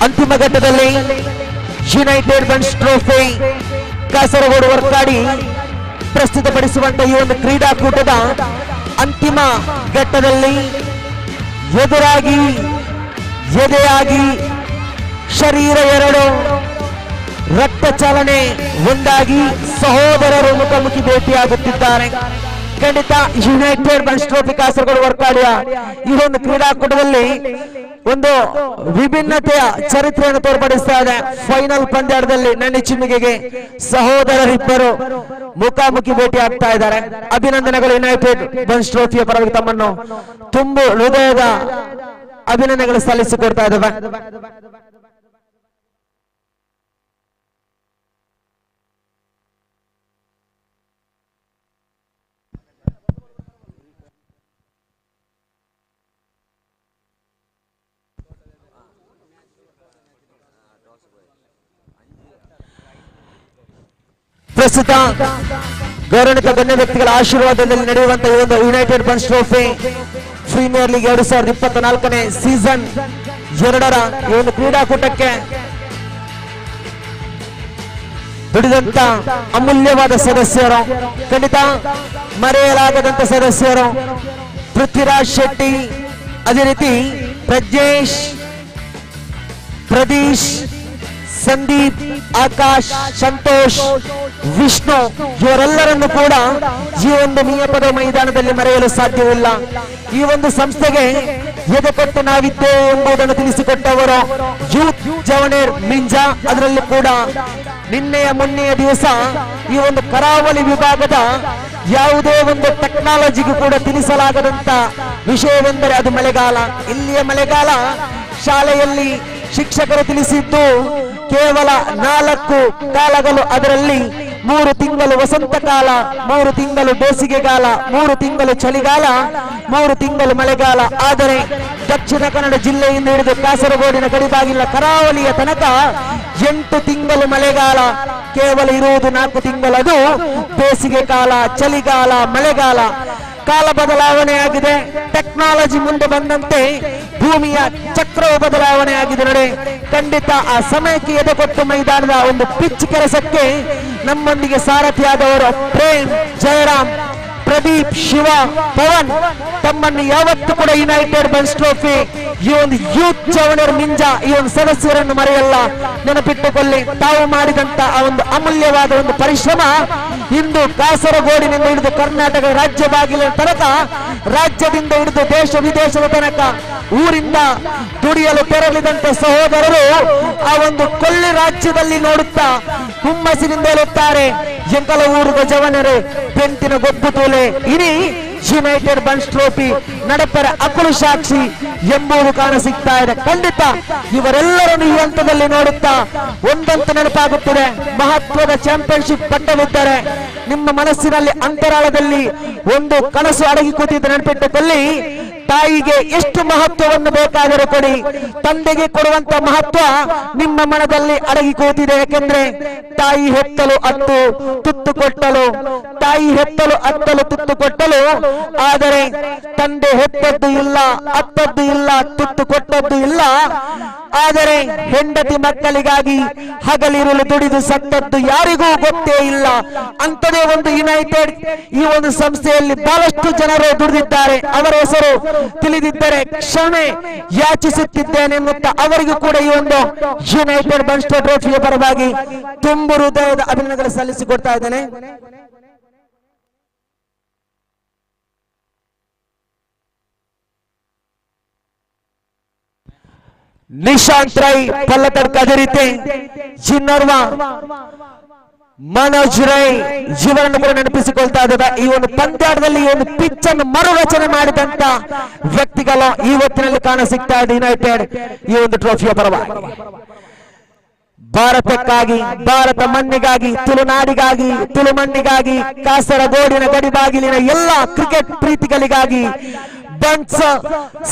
ಅಂತಿಮ ಘಟ್ಟದಲ್ಲಿ ಯುನೈಟೆಡ್ ಬಂಡ್ಸ್ ಟ್ರೋಫಿ ಕಾಸರಗೋಡು ವರ್ಕಾಡಿ ಪ್ರಸ್ತುತಪಡಿಸುವಂತಹ ಈ ಒಂದು ಕ್ರೀಡಾಕೂಟದ ಅಂತಿಮ ಘಟ್ಟದಲ್ಲಿ ಎದುರಾಗಿ ಎದೆಯಾಗಿ ಶರೀರ ಎರಡು ರಕ್ತ ಚಾಲನೆ ಒಂದಾಗಿ ಸಹೋದರರು ಮುಖಾಮುಖಿ ಭೇಟಿಯಾಗುತ್ತಿದ್ದಾರೆ. ಖಂಡಿತ ಯುನೈಟೆಡ್ ಬಂಡ್ಸ್ ಟ್ರೋಫಿ ಕಾಸರಗೋಡು ವರ್ಕಾಡಿಯ ಈ ಒಂದು ಕ್ರೀಡಾಕೂಟದಲ್ಲಿ ಒಂದು ವಿಭಿನ್ನತೆಯ ಚರಿತ್ರೆಯನ್ನು ತೋರ್ಪಡಿಸ್ತಾ ಇದೆ. ಫೈನಲ್ ಪಂದ್ಯದಲ್ಲಿ ನನ್ನಿ ಚಿಮ್ಮಿಗೆಗೆ ಸಹೋದರರಿಬ್ಬರು ಮುಖಾಮುಖಿ ಭೇಟಿ ಆಗ್ತಾ ಇದ್ದಾರೆ. ಅಭಿನಂದನೆಗಳು ಯುನೈಟೆಡ್ ಬಂಡ್ಸ್ ಟ್ರೋಫಿಯ ಪರವಾಗಿ ತಮ್ಮನ್ನು ತುಂಬು ಹೃದಯದ ಅಭಿನಂದನೆಗಳು ಸಲ್ಲಿಸಿಕೊಡ್ತಾ ಇದ್ದಾವೆ. ಪ್ರಸ್ತುತ ಗೌರವಾನ್ವಿತ ಗಣ್ಯ ವ್ಯಕ್ತಿಗಳ ಆಶೀರ್ವಾದದಲ್ಲಿ ನಡೆಯುವಂತಹ ಈ ಒಂದು united Bunts trophy premier league 2024ನೇ ಸೀಸನ್ 2ರ ಈ ಒಂದು ಕ್ರೀಡಾಕೂಟಕ್ಕೆ ದುಡಿದಂತ ಅಮೂಲ್ಯವಾದ ಸದಸ್ಯರು, ಖಂಡಿತ ಮರೆಯಲಾಗದಂತ ಸದಸ್ಯರು ಪೃಥ್ವಿರಾಜ್ ಶೆಟ್ಟಿ, ಅದೇ ರೀತಿ ಪ್ರಜ್ನೇಶ್, ಪ್ರದೀಶ್, ಸಂದೀಪ್, ಆಕಾಶ್, ಸಂತೋಷ್, ವಿಷ್ಣು ಇವರೆಲ್ಲರನ್ನು ಕೂಡ ಈ ಒಂದು ನಿಯಮದ ಮೈದಾನದಲ್ಲಿ ಮರೆಯಲು ಸಾಧ್ಯವಿಲ್ಲ. ಈ ಒಂದು ಸಂಸ್ಥೆಗೆ ಎದೆಕೊಟ್ಟು ನಾವಿದ್ದೇವೆ ಎಂಬುದನ್ನು ತಿಳಿಸಿಕೊಟ್ಟವರು ಯೂತ್ ಜವನೇರ್ ಮಿಂಜಾ. ಅದರಲ್ಲಿ ಕೂಡ ನಿನ್ನೆಯ ಮೊನ್ನೆಯ ದಿವಸ ಈ ಒಂದು ಕರಾವಳಿ ವಿಭಾಗದ ಯಾವುದೇ ಒಂದು ಟೆಕ್ನಾಲಜಿಗೂ ಕೂಡ ತಿಳಿಸಲಾಗದಂತ ವಿಷಯವೆಂದರೆ ಅದು ಮಳೆಗಾಲ. ಇಲ್ಲಿಯ ಮಳೆಗಾಲ ಶಾಲೆಯಲ್ಲಿ ಶಿಕ್ಷಕರು ತಿಳಿಸಿದ್ದು ಕೇವಲ 4 ಕಾಲಗಳು. ಅದರಲ್ಲಿ 3 ತಿಂಗಳು ವಸಂತ ಕಾಲ, 3 ತಿಂಗಳು ಬೇಸಿಗೆ ಕಾಲ, 3 ತಿಂಗಳು ಚಳಿಗಾಲ, 3 ತಿಂಗಳು ಮಳೆಗಾಲ. ಆದರೆ ದಕ್ಷಿಣ ಕನ್ನಡ ಜಿಲ್ಲೆಯಿಂದ ಹಿಡಿದು ಕಾಸರಗೋಡಿನ ಗಡಿಭಾಗಿನ ಕರಾವಳಿಯ ತನಕ 8 ತಿಂಗಳು ಮಳೆಗಾಲ, ಕೇವಲ ಇರುವುದು 4 ತಿಂಗಳು. ಅದು ಬೇಸಿಗೆ ಕಾಲ, ಚಳಿಗಾಲ, ಮಳೆಗಾಲ. ಕಾಲ ಬದಲಾವಣೆಯಾಗಿದೆ, ಟೆಕ್ನಾಲಜಿ ಮುಂದೆ ಬಂದಂತೆ ಭೂಮಿಯ ಚಕ್ರವು ಬದಲಾವಣೆ ಆಗಿದೆ ನೋಡಿ. ಖಂಡಿತ ಆ ಸಮಯಕ್ಕೆ ಎದೆಕೊಟ್ಟು ಮೈದಾನದ ಒಂದು ಪಿಚ್ ಕೆಲಸಕ್ಕೆ ನಮ್ಮೊಂದಿಗೆ ಸಾರಥಿಯಾದವರು ಪ್ರೇಮ್, ಜಯರಾಮ್, ಪ್ರದೀಪ್, ಶಿವ, ಪವನ್ ತಮ್ಮನ್ನು ಯಾವತ್ತೂ ಕೂಡ ಯುನೈಟೆಡ್ ಬಂಡ್ಸ್ ಟ್ರೋಫಿ ಈ ಒಂದು ಯೂತ್ ಜವನರ್ ಮಿಂಜಾ ಈ ಒಂದು ಸದಸ್ಯರನ್ನು ಮರೆಯಲ್ಲ. ನೆನಪಿಟ್ಟುಕೊಳ್ಳಿ, ತಾವು ಮಾಡಿದಂತ ಆ ಒಂದು ಅಮೂಲ್ಯವಾದ ಒಂದು ಪರಿಶ್ರಮ ಇಂದು ಕಾಸರಗೋಡಿನಿಂದ ಹಿಡಿದು ಕರ್ನಾಟಕ ರಾಜ್ಯ ಬಾಗಿಲಿನ ತನಕ, ರಾಜ್ಯದಿಂದ ಹಿಡಿದು ದೇಶ ವಿದೇಶದ ತನಕ ಊರಿಂದ ದುಡಿಯಲು ತೆರಳಿದಂತೆ ಸಹೋದರರು ಆ ಒಂದು ಕೊಲ್ಲಿ ರಾಜ್ಯದಲ್ಲಿ ನೋಡುತ್ತಾ ಹುಮ್ಮಸ್ಸಿನಿಂದ ಹೇಳುತ್ತಾರೆ, ಎಂಕಲ ಊರುಗ ಜವನರೇ ಬೆಂತಿನ ಗೊಬ್ಬು ತೋಲೆ ಇನಿ ಯುನೈಟೆಡ್ ಬಂಡ್ಸ್ ಟ್ರೋಫಿ ನಡೆಪರ ಅಕುಲು ಸಾಕ್ಷಿ ಎಂಬುದು ಕಾಣ ಸಿಗ್ತಾ ಇದೆ. ಖಂಡಿತ ಇವರೆಲ್ಲರನ್ನು ಈ ಹಂತದಲ್ಲಿ ನೋಡುತ್ತಾ ಒಂದಂತ ನೆನಪಾಗುತ್ತದೆ, ಮಹತ್ವದ ಚಾಂಪಿಯನ್ಶಿಪ್ ಪಟ್ಟವಿದ್ದರೆ ನಿಮ್ಮ ಮನಸ್ಸಿನಲ್ಲಿ ಅಂತರಾಳದಲ್ಲಿ ಒಂದು ಕನಸು ಅಡಗಿ ಕೂತಿದ್ದ ನೆನಪಿಟ್ಟುಕೊಳ್ಳಿ. ತಾಯಿಗೆ ಎಷ್ಟು ಮಹತ್ವವನ್ನು ಬೇಕಾದರೂ ಕೊಡಿ, ತಂದೆಗೆ ಕೊಡುವಂತ ಮಹತ್ವ ನಿಮ್ಮ ಮನದಲ್ಲಿ ಅಡಗಿ ಕೂತಿದೆ. ಯಾಕೆಂದ್ರೆ ತಾಯಿ ಹೆತ್ತಲು ಅತ್ತು ತುತ್ತು ಕೊಟ್ಟಲು, ತಾಯಿ ಹೆತ್ತಲು ಅತ್ತಲು ತುತ್ತು ಕೊಟ್ಟಲು, ಆದರೆ ತಂದೆ ಹೆತ್ತದ್ದು ಇಲ್ಲ, ಅತ್ತದ್ದು ಇಲ್ಲ, ತುತ್ತು ಕೊಟ್ಟದ್ದು ಇಲ್ಲ. ಆದರೆ ಹೆಂಡತಿ ಮಕ್ಕಳಿಗಾಗಿ ಹಗಲಿರುಳು ದುಡಿದು ಸತ್ತದ್ದು ಯಾರಿಗೂ ಗೊತ್ತೇ ಇಲ್ಲ. ಅಂತದೇ ಒಂದು ಯುನೈಟೆಡ್ ಈ ಒಂದು ಸಂಸ್ಥೆಯಲ್ಲಿ ಬಹಳಷ್ಟು ಜನರು ದುಡಿದಿದ್ದಾರೆ. ಅವರ ಹೆಸರು ತಿಳಿದಿದ್ದರೆ ಕ್ಷಮೆ ಯಾಚಿಸುತ್ತಿದ್ದೇನೆ ಎನ್ನುತ್ತಾ ಅವರಿಗೂ ಕೂಡ ಈ ಒಂದು ಯುನೈಟೆಡ್ ಬಂಡ್ಸ್ ಟ್ರೋಫಿಯ ಪರವಾಗಿ ತುಂಬು ಹೃದಯದ ಅಭಿನಂದನೆಗಳು ಸಲ್ಲಿಸಿಕೊಡ್ತಾ ಇದ್ದೇನೆ. ನಿಶಾಂತ್ ರೈ ಪಲ್ಲತಡ್ಕ, ಅದೇ ರೀತಿ ಜಿನ್ನರ್ವಾ, ಮನೋಜ್ ರೈ ಜೀವನನ್ನು ಕೂಡ ನೆನಪಿಸಿಕೊಳ್ತಾ ಇದ್ದಾರೆ. ಈ ಒಂದು ಪಂದ್ಯಾಟದಲ್ಲಿ ಈ ಒಂದು ಪಿಚ್ ಅನ್ನು ಮರು ರಚನೆ ಮಾಡಿದಂತ ವ್ಯಕ್ತಿಗಳು ಇವತ್ತಿನಲ್ಲಿ ಕಾಣ ಸಿಗ್ತಾ ಇದೆ ಯುನೈಟೆಡ್ ಈ ಒಂದು ಟ್ರೋಫಿಯ ಪರವಾಗಿ. ಭಾರತಕ್ಕಾಗಿ, ಭಾರತ ಮಣ್ಣಿಗಾಗಿ, ತುಳುನಾಡಿಗಾಗಿ, ತುಳುಮಣ್ಣಿಗಾಗಿ, ಕಾಸರಗೋಡಿನ ಗಡಿಬಾಗಿಲಿನ ಎಲ್ಲ ಕ್ರಿಕೆಟ್ ಪ್ರೀತಿಗಳಿಗಾಗಿ ಬನ್ಸ್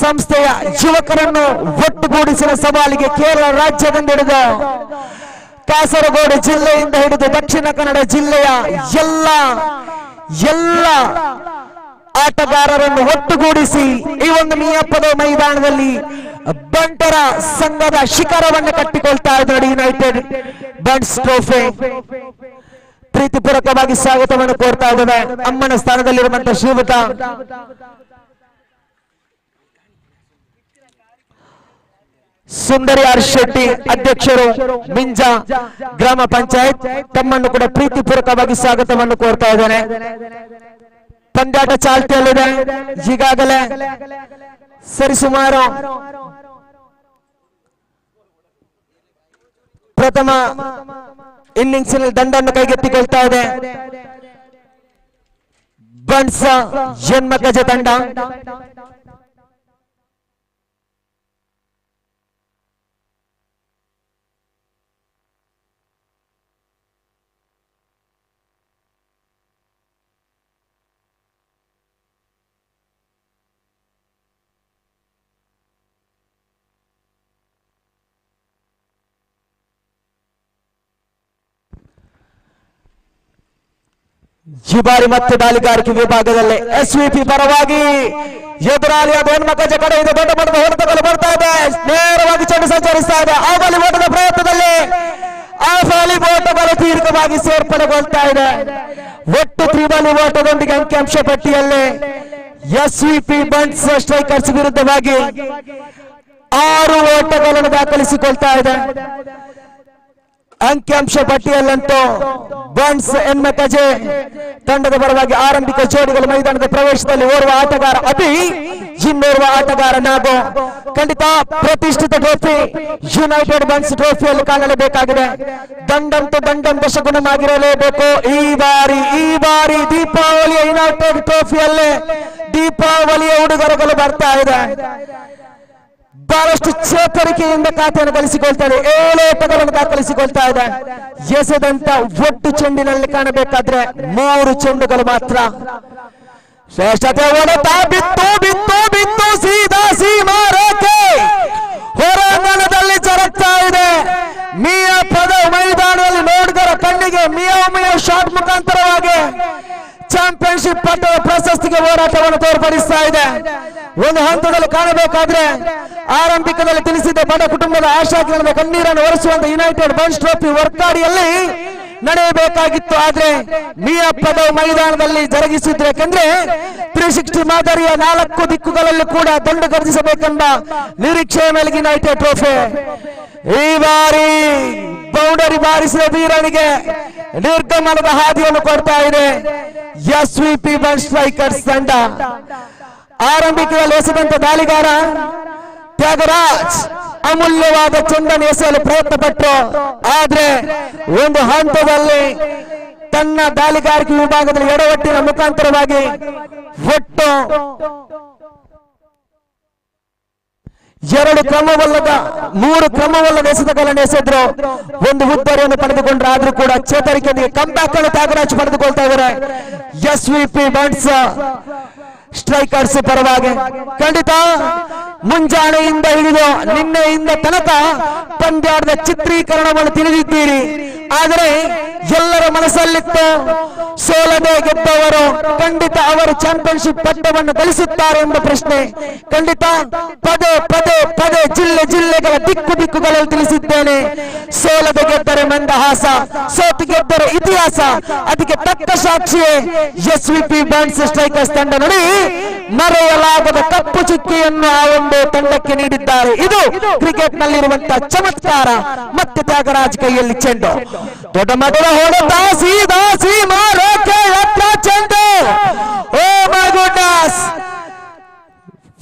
ಸಂಸ್ಥೆಯ ಯುವಕರನ್ನು ಒಟ್ಟುಗೂಡಿಸಿದ ಸವಾಲಿಗೆ ಕೇರಳ ರಾಜ್ಯದಿಂದ ಹಿಡಿದು ಕಾಸರಗೋಡು ಜಿಲ್ಲೆಯಿಂದ ಹಿಡಿದು ದಕ್ಷಿಣ ಕನ್ನಡ ಜಿಲ್ಲೆಯ ಎಲ್ಲ ಆಟಗಾರರನ್ನು ಒಟ್ಟುಗೂಡಿಸಿ ಈ ಒಂದು ಮಿಯಪ್ಪದ ಮೈದಾನದಲ್ಲಿ ಬಂಟರ ಸಂಘದ ಶಿಖರವನ್ನು ಕಟ್ಟಿಕೊಳ್ತಾ ಇದ್ದಾರೆ ಯುನೈಟೆಡ್ ಬನ್ಸ್ ಟ್ರೋಫಿ. ಪ್ರೀತಿಪೂರ್ವಕವಾಗಿ ಸ್ವಾಗತವನ್ನು ಕೋರ್ತಾ ಇದ್ದೇವೆ. ಅಮ್ಮನ ಸ್ಥಾನದಲ್ಲಿರುವಂತಹ ಶ್ರೀಯುತ ಸುಂದರಿ ಆರ್ ಶೆಟ್ಟಿ ಅಧ್ಯಕ್ಷರು ಮಿಂಜಾ ಗ್ರಾಮ ಪಂಚಾಯತ್ ತಮ್ಮನ್ನು ಕೂಡ ಪ್ರೀತಿಪೂರ್ವಕವಾಗಿ ಸ್ವಾಗತವನ್ನು ಕೋರ್ತಾ ಇದ್ದೇನೆ. ಪಂದ್ಯಾಟ ಚಾಲ್ತಿಯಲ್ಲಿದೆ. ಈಗಾಗಲೇ ಸರಿಸುಮಾರು ಪ್ರಥಮ ಇನ್ನಿಂಗ್ಸ್ ನಲ್ಲಿ ದಂಡನ್ನು ಕೈಗೆತ್ತಿಕೊಳ್ತಾ ಇದೆ ಬನ್ಸ್ ಜನ್ಮಗಜ ತಂಡ. ಜಿಬಾರಿ ಮತ್ತು ದಾಳಿಗಾರಿಕೆ ವಿಭಾಗದಲ್ಲಿ ಎಸ್ವಿಪಿ ಪರವಾಗಿ ಎದುರಾಳಿಯ ಧನ್ಮಕಜ ಕಡೆಯಿಂದ ದೊಡ್ಡ ಮಟ್ಟದ ಹೊಡೆತಗಳು ಬರ್ತಾ ಇದೆ. ನೇರವಾಗಿ ಚೆಂಡು ಸಂಚರಿಸ್ತಾ ಇದೆ. ಆ ಬಾಲಿ ಓಟದ ಪ್ರಯತ್ನದಲ್ಲಿ ಆ ಬಾಲಿ ಓಟಗಳು ದೀರ್ಘವಾಗಿ ಸೇರ್ಪಡೆಗೊಳ್ತಾ ಇದೆ. ಒಟ್ಟು ತ್ರಿಬಾಲಿ ಓಟದೊಂದಿಗೆ ಅಂಕಿಅಂಶ ಪಟ್ಟಿಯಲ್ಲಿ ಎಸ್ವಿಪಿ ಬನ್ಸ್ ಸ್ಟ್ರೈಕರ್ಸ್ ವಿರುದ್ಧವಾಗಿ 6 ಓಟಗಳನ್ನು ದಾಖಲಿಸಿಕೊಳ್ತಾ ಇದೆ. ಅಂಕಿಅಂಶ ಪಟ್ಟಿಯಲ್ಲಂತೂ ಬನ್ಸ್ ಎನ್ಮಕಜೆ ತಂಡದ ಪರವಾಗಿ ಆರಂಭಿಕ ಜೋಡಿಗಳು ಮೈದಾನದ ಪ್ರವೇಶದಲ್ಲಿ ಓರ್ವ ಆಟಗಾರ ಅಭಿ, ಇನ್ನೋರ್ವ ಆಟಗಾರ ನಾಗೋ. ಖಂಡಿತ ಪ್ರತಿಷ್ಠಿತ ಟ್ರೋಫಿ ಯುನೈಟೆಡ್ ಬನ್ಸ್ ಟ್ರೋಫಿಯಲ್ಲಿ ಕಾಣಲೇಬೇಕಾಗಿದೆ. ದಂಡಂತೂ ದಂಡಂ ದಶಗುಣವಾಗಿರಲೇಬೇಕು. ಈ ಬಾರಿ ದೀಪಾವಳಿಯ ಯುನೈಟೆಡ್ ಟ್ರೋಫಿಯಲ್ಲೇ ದೀಪಾವಳಿಯ ಉಡುಗೊರೆಗಳು ಬರ್ತಾ ಇದೆ. ಬಹಳಷ್ಟು ಚೇತರಿಕೆಯಿಂದ ಖಾತೆಯನ್ನು ಗಳಿಸಿಕೊಳ್ತಾ ಇದೆ. 7 ಓಟಗಳನ್ನು ದಾಖಲಿಸಿಕೊಳ್ತಾ ಇದೆ. ಎಸೆದಂತ ಒಟ್ಟು ಚೆಂಡಿನಲ್ಲಿ ಕಾಣಬೇಕಾದ್ರೆ 3 ಚೆಂಡುಗಳು ಮಾತ್ರ. ಶ್ರೇಷ್ಠತೆ ಹೊಡೆತ ಬಿತ್ತು ಸೀದಾ ಸೀಮಾ ರೇಖೆ ಹೊರಾಂಗಣದಲ್ಲಿ ಜರುಗ್ತಾ ಇದೆ. ಮಿಯಪ್ಪದ ಮೈದಾನದಲ್ಲಿ ನೋಡಿದರ ಕಣ್ಣಿಗೆ ಮಿಯೋ ಶಾಟ್ ಮುಖಾಂತರವಾಗಿ ಚಾಂಪಿಯನ್ಶಿಪ್ ಪಟ್ಟದ ಪ್ರಶಸ್ತಿಗೆ ಹೋರಾಟವನ್ನು ತೋರ್ಪಡಿಸ್ತಾ ಇದೆ. ಒಂದು ಹಂತದಲ್ಲಿ ಕಾಣಬೇಕಾದ್ರೆ ಆರಂಭಿಕದಲ್ಲಿ ತಿಳಿಸಿದ ಬಡ ಕುಟುಂಬದ ಆಶಾಕಿರಣದ ಕಣ್ಣೀರನ್ನು ಒರೆಸುವಂತ ಯುನೈಟೆಡ್ ಬನ್ಸ್ ಟ್ರೋಫಿ ವರ್ಕಾಡಿಯಲ್ಲಿ ನಡೆಯಬೇಕಾಗಿತ್ತು. ಆದ್ರೆ ಮಿಯಪ್ಪದ ಮೈದಾನದಲ್ಲಿ ಜರುಗಿಸಿದ್ರು. ಯಾಕೆಂದ್ರೆ 360 ಮಾದರಿಯ 4 ದಿಕ್ಕುಗಳಲ್ಲಿ ಕೂಡ ದಂಡು ಗರ್ಜಿಸಬೇಕೆಂಬ ನಿರೀಕ್ಷೆಯ ಮೇಲೆಗೆ ಯುನೈಟೆಡ್ ಟ್ರೋಫಿ ಈ ಬಾರಿ ಬೌಂಡರಿ ಬಾರಿಸಿದ ವೀರನಿಗೆ ನಿರ್ಗಮನದ ಹಾದಿಯನ್ನು ಕೊಡ್ತಾ ಇದೆ ಎಸ್ವಿಪಿ ಬನ್ಸ್ ಸ್ಟ್ರೈಕರ್ಸ್ ತಂಡ. ಆರಂಭಿಕದಲ್ಲಿ ಎಸೆದಂತ ದಾಳಿಗಾರ ತ್ಯಾಗರಾಜ್ ಅಮೂಲ್ಯವಾದ ಚೆಂಡನ್ನು ಎಸೆಯಲು ಪ್ರಯತ್ನ ಪಟ್ಟರು. ಆದ್ರೆ ಒಂದು ಹಂತದಲ್ಲಿ ತನ್ನ ದಾಳಿಗಾರಿಕೆ ವಿಭಾಗದಲ್ಲಿ ಎಡವಟ್ಟಿನ ಮುಖಾಂತರವಾಗಿ ಒಟ್ಟು 2 ಕ್ರಮವಲ್ಲದ 3 ಕ್ರಮವಲ್ಲದ ಎಸೆತಗಳನ್ನು ಎಸೆದ್ರು. ಒಂದು ಉದ್ದರಿಯನ್ನು ಪಡೆದುಕೊಂಡ್ರೆ ಆದ್ರೂ ಕೂಡ ಚೇತರಿಕೆಗೆ ಕಂಬ್ಯಾಕ್ ಅನ್ನು ತ್ಯಾಗರಾಜ್ ಪಡೆದುಕೊಳ್ತಾ ಇದ್ದಾರೆ ಎಸ್ವಿಪಿ ಬನ್ಸ್ ಸ್ಟ್ರೈಕರ್ಸ್ ಪರವಾಗಿ. ಖಂಡಿತ ಮುಂಜಾನೆಯಿಂದ ಹಿಡಿದು ನಿನ್ನೆಯಿಂದ ತನಕ ಪಂದ್ಯಾಟದ ಚಿತ್ರೀಕರಣವನ್ನು ತಿಳಿದಿದ್ದೀರಿ. ಆದರೆ ಎಲ್ಲರ ಮನಸ್ಸಲ್ಲಿತ್ತು ಸೋಲದೆ ಗೆದ್ದವರು ಖಂಡಿತ ಅವರು ಚಾಂಪಿಯನ್ಶಿಪ್ ಪಟ್ಟವನ್ನು ಗಳಿಸುತ್ತಾರೆ ಎಂಬ ಪ್ರಶ್ನೆ. ಖಂಡಿತ ಪದೇ ಜಿಲ್ಲೆಗಳ ದಿಕ್ಕುಗಳಲ್ಲಿ ತಿಳಿಸಿದ್ದೇನೆ. ಸೋಲದೆ ಗೆದ್ದರೆ ಮಂದಹಾಸ, ಸೋತು ಗೆದ್ದರೆ ಇತಿಹಾಸ. ಅದಕ್ಕೆ ತಕ್ಕ ಸಾಕ್ಷಿಯೇ ಎಸ್ವಿಪಿ ಬನ್ಸ್ ಸ್ಟ್ರೈಕರ್ಸ್ ತಂಡ. ನೋಡಿ, ಮರೆಯಲಾಗದ ಕಪ್ಪು ಚುಕ್ಕಿಯನ್ನು ಆ ಒಂದು ತಂಡಕ್ಕೆ ನೀಡಿದ್ದಾರೆ. ಇದು ಕ್ರಿಕೆಟ್ ನಲ್ಲಿರುವಂತಹ ಚಮತ್ಕಾರ. ಮತ್ತೆ ತ್ಯಾಗರಾಜ್ ಕೈಯಲ್ಲಿ ಚೆಂಡು, ದೊಡ್ಡ ಮಟ್ಟದ ಹೊಡೆತ, ಸೀದಾ ಸೀಮಾ ರೇಖೆ ಹತ್ರ ಚೆಂಡು. ಓ ಮೈ ಗುಡ್ನೆಸ್,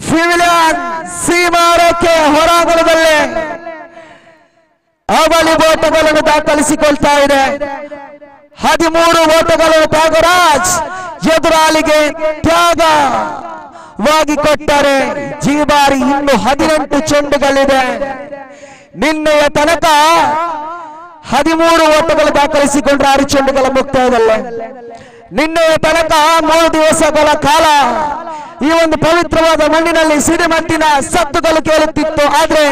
ಸಿವಿಲಿಯನ್ ಸೀಮಾ ರೇಖೆ ಹೊರಾಂಗಣದಲ್ಲಿ ಅವಳಿ ಓಟಗಳನ್ನು ದಾಖಲಿಸಿಕೊಳ್ತಾ ಇದೆ. 13 ಓಟಗಳು ತ್ಯಾಗರಾಜ್ ಎದುರಾಳಿಗೆ ತ್ಯಾಗವಾಗಿ ಕೊಟ್ಟರೆ ಈ ಬಾರಿ ಇನ್ನು 18 ಚೆಂಡುಗಳಿದೆ. ನಿನ್ನೆಯ ತನಕ 13 ಓಟಗಳು ದಾಖಲಿಸಿಕೊಂಡ್ರೆ 6 ಚೆಂಡುಗಳ ಮುಕ್ತಾಯದಲ್ಲೇ. ನಿನ್ನೆಯ ತನಕ 3 ದಿವಸಗಳ ಕಾಲ ಈ ಒಂದು ಪವಿತ್ರವಾದ ಮಣ್ಣಿನಲ್ಲಿ ಸಿಡಿಮದ್ದಿನ ಸದ್ದುಗಳು ಕೇಳುತ್ತಿತ್ತು. ಆದ್ರೆ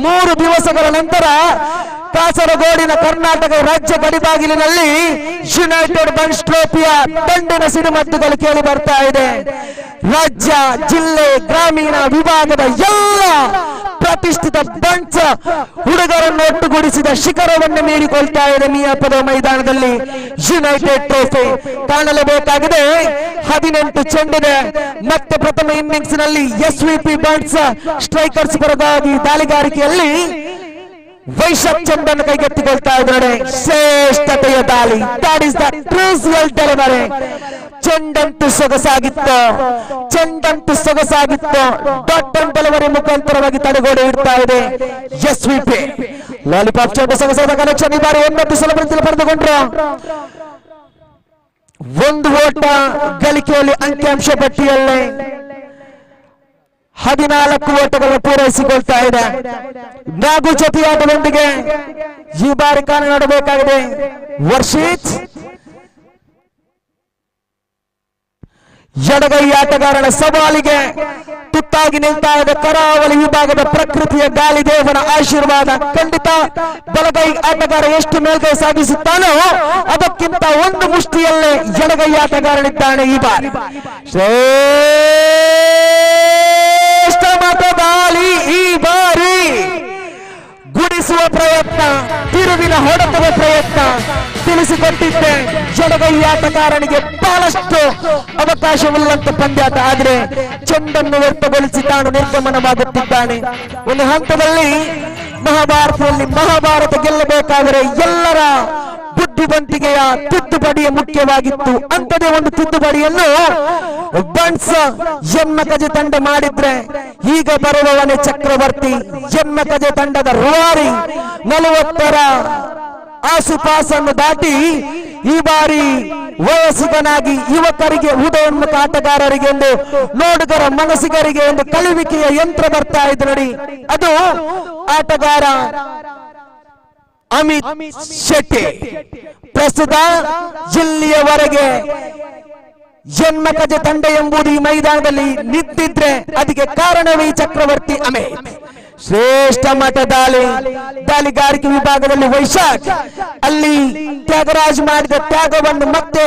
3 ದಿವಸಗಳ ನಂತರ ಕಾಸರಗೋಡಿನ ಕರ್ನಾಟಕ ರಾಜ್ಯ ಗಡಿಬಾಗಿಲಿನಲ್ಲಿ ಯುನೈಟೆಡ್ ಬನ್ಸ್ ಟ್ರೋಫಿಯ ದಂಡಿನ ಸಿಡಿಮದ್ದುಗಳು ಕೇಳಿ ಬರ್ತಾ ಇದೆ. ರಾಜ್ಯ, ಜಿಲ್ಲೆ, ಗ್ರಾಮೀಣ ವಿಭಾಗದ ಎಲ್ಲ ಪ್ರತಿಷ್ಠಿತ ಬನ್ಸ್ ಹುಡುಗರನ್ನು ಒಟ್ಟುಗೂಡಿಸಿದ ಶಿಖರವನ್ನು ಮೀರಿಕೊಳ್ತಾ ಇದೆ ಮಿಯಾಪುರ ಮೈದಾನದಲ್ಲಿ ಯುನೈಟೆಡ್ ಟ್ರೋಫಿ. ಕಾಣಲೇಬೇಕಾಗಿದೆ 18 ಚೆಂಡಿದೆ. ಮತ್ತೆ ಪ್ರಥಮ ಇನ್ನಿಂಗ್ಸ್ ನಲ್ಲಿ ಎಸ್ವಿಪಿ ಬನ್ಸ್ ಸ್ಟ್ರೈಕರ್ಸ್ ಪರವಾಗಿ ದಾಳಿಗಾರಿಕೆಯಲ್ಲಿ ವೈಶಾಖ್ ಚೆಂಡನ್ನು ಕೈಗೆತ್ತಿಕೊಳ್ತಾ ಇದ್ದಾರೆ. ಶ್ರೇಷ್ಠತೆಯ ದಾಳಿ, that is the crucial delivery. ಚೆಂಡಂತೂ ಸೊಗಸಾಗಿತ್ತು, ಡಾಟ್ ಅಂಡ್ ಡೆಲಿವರಿ ಮುಖಾಂತರವಾಗಿ ತಡೆಗೋಡೆ ಇಡ್ತಾ ಇದೆ ಎಸ್ವಿಪಿ. ಲಾಲಿಪಾಪ್ ಚೆಂಡು ಸೊಗಸಾದ ಕನೆಕ್ಷನ್. ಈ ಬಾರಿ 9 ಸಲಬರಿಯಲ್ಲಿ ಪಡೆದುಕೊಂಡ್ರು. 1 ಓಟ ಗಳಿಕೆಯಲ್ಲಿ ಅಂಕಿಅಂಶ ಪಟ್ಟಿಯಲ್ಲಿ 14 ಓಟಗಳನ್ನು ಪೂರೈಸಿಕೊಳ್ತಾ ಇದೆ. ನಾಗು ಜೊತೆಯಾಟದೊಂದಿಗೆ ಈ ಬಾರಿ ಕಾಣ ನೋಡಬೇಕಾಗಿದೆ. ವರ್ಷಿತ್ ಎಡಗೈ ಆಟಗಾರನ ಸವಾಲಿಗೆ ತುತ್ತಾಗಿ ನಿಲ್ತಾ ಇದೆ. ಕರಾವಳಿ ವಿಭಾಗದ ಪ್ರಕೃತಿಯ ಗಾಳಿದೇವನ ಆಶೀರ್ವಾದ ಖಂಡಿತ. ಬಲಗೈ ಆಟಗಾರ ಎಷ್ಟು ಮೇಲ್ಗೈ ಸಾಧಿಸುತ್ತಾನೋ ಅದಕ್ಕಿಂತ 1 ಮುಷ್ಟಿಯಲ್ಲೇ ಎಡಗೈ ಆಟಗಾರನಿದ್ದಾನೆ ಈ ಬಾರಿ. ಶ್ರೇಷ್ಠ ಮತದಾಳಿ ಈ ಬಾರಿ. ಗುಡಿಸುವ ಪ್ರಯತ್ನ, ತಿರುವಿನ ಹೊಡೆತದ ಪ್ರಯತ್ನ ತಿಳಿಸಿಕೊಟ್ಟಿದ್ದೆ. ಎಡಗೈ ಆಟಗಾರನಿಗೆ ಬಹಳಷ್ಟು ಅವಕಾಶವಿಲ್ಲಂತ ಪಂದ್ಯಾಟ. ಆದ್ರೆ ಚೆಂಡನ್ನು ವ್ಯರ್ಥಗೊಳಿಸಿ ತಾನು ನಿರ್ಗಮನವಾಗುತ್ತಿದ್ದಾನೆ. ಒಂದು ಹಂತದಲ್ಲಿ ಮಹಾಭಾರತದಲ್ಲಿ ಮಹಾಭಾರತ ಗೆಲ್ಲಬೇಕಾದರೆ ಎಲ್ಲರ ಬುದ್ಧಿವಂತಿಕೆಯ ತಿದ್ದುಪಡಿಯ ಮುಖ್ಯವಾಗಿತ್ತು. ಅಂಥದೇ ಒಂದು ತಿದ್ದುಪಡಿಯನ್ನು ಬನ್ಸ್ ಎಮ್ಮಕಜೆ ತಂಡ ಮಾಡಿದ್ರೆ ಈಗ ಬರುವವನೇ ಚಕ್ರವರ್ತಿ. ಎಮ್ಮಕಜೆ ತಂಡದ ರೂವಾರಿ 40ರ ಆಸುಪಾಸನ್ನು ದಾಟಿ ಈ ಬಾರಿ ವಯಸ್ಸಿಗನಾಗಿ ಯುವಕರಿಗೆ, ಉದಯೋನ್ಮುಖ ಆಟಗಾರರಿಗೆ ಒಂದು, ನೋಡುಗರ ಮನಸ್ಸಿಗರಿಗೆ ಒಂದು ಕಳುವಿಕೆಯ ಯಂತ್ರ ಬರ್ತಾ ಇದೆ ನೋಡಿ. ಅದು ಆಟಗಾರ ಅಮಿತ್ ಶೆಟ್ಟಿ. ಪ್ರಸ್ತುತ ಇಲ್ಲಿಯವರೆಗೆ ಜನ್ಮಕಜ ತಂಡ ಎಂಬುದು ಈ ಮೈದಾನದಲ್ಲಿ ನಿಂತಿದ್ರೆ ಅದಕ್ಕೆ ಕಾರಣವೇ ಚಕ್ರವರ್ತಿ ಅಮಿತ್. ಶ್ರೇಷ್ಠ ಮಟ್ಟ ದಾಳಿಗಾರಿಕೆ ವಿಭಾಗದಲ್ಲಿ ವೈಶಾಖ್, ಅಲ್ಲಿ ತ್ಯಾಗರಾಜ್ ಮಾಡಿದ ತ್ಯಾಗವನ್ನು ಮತ್ತೆ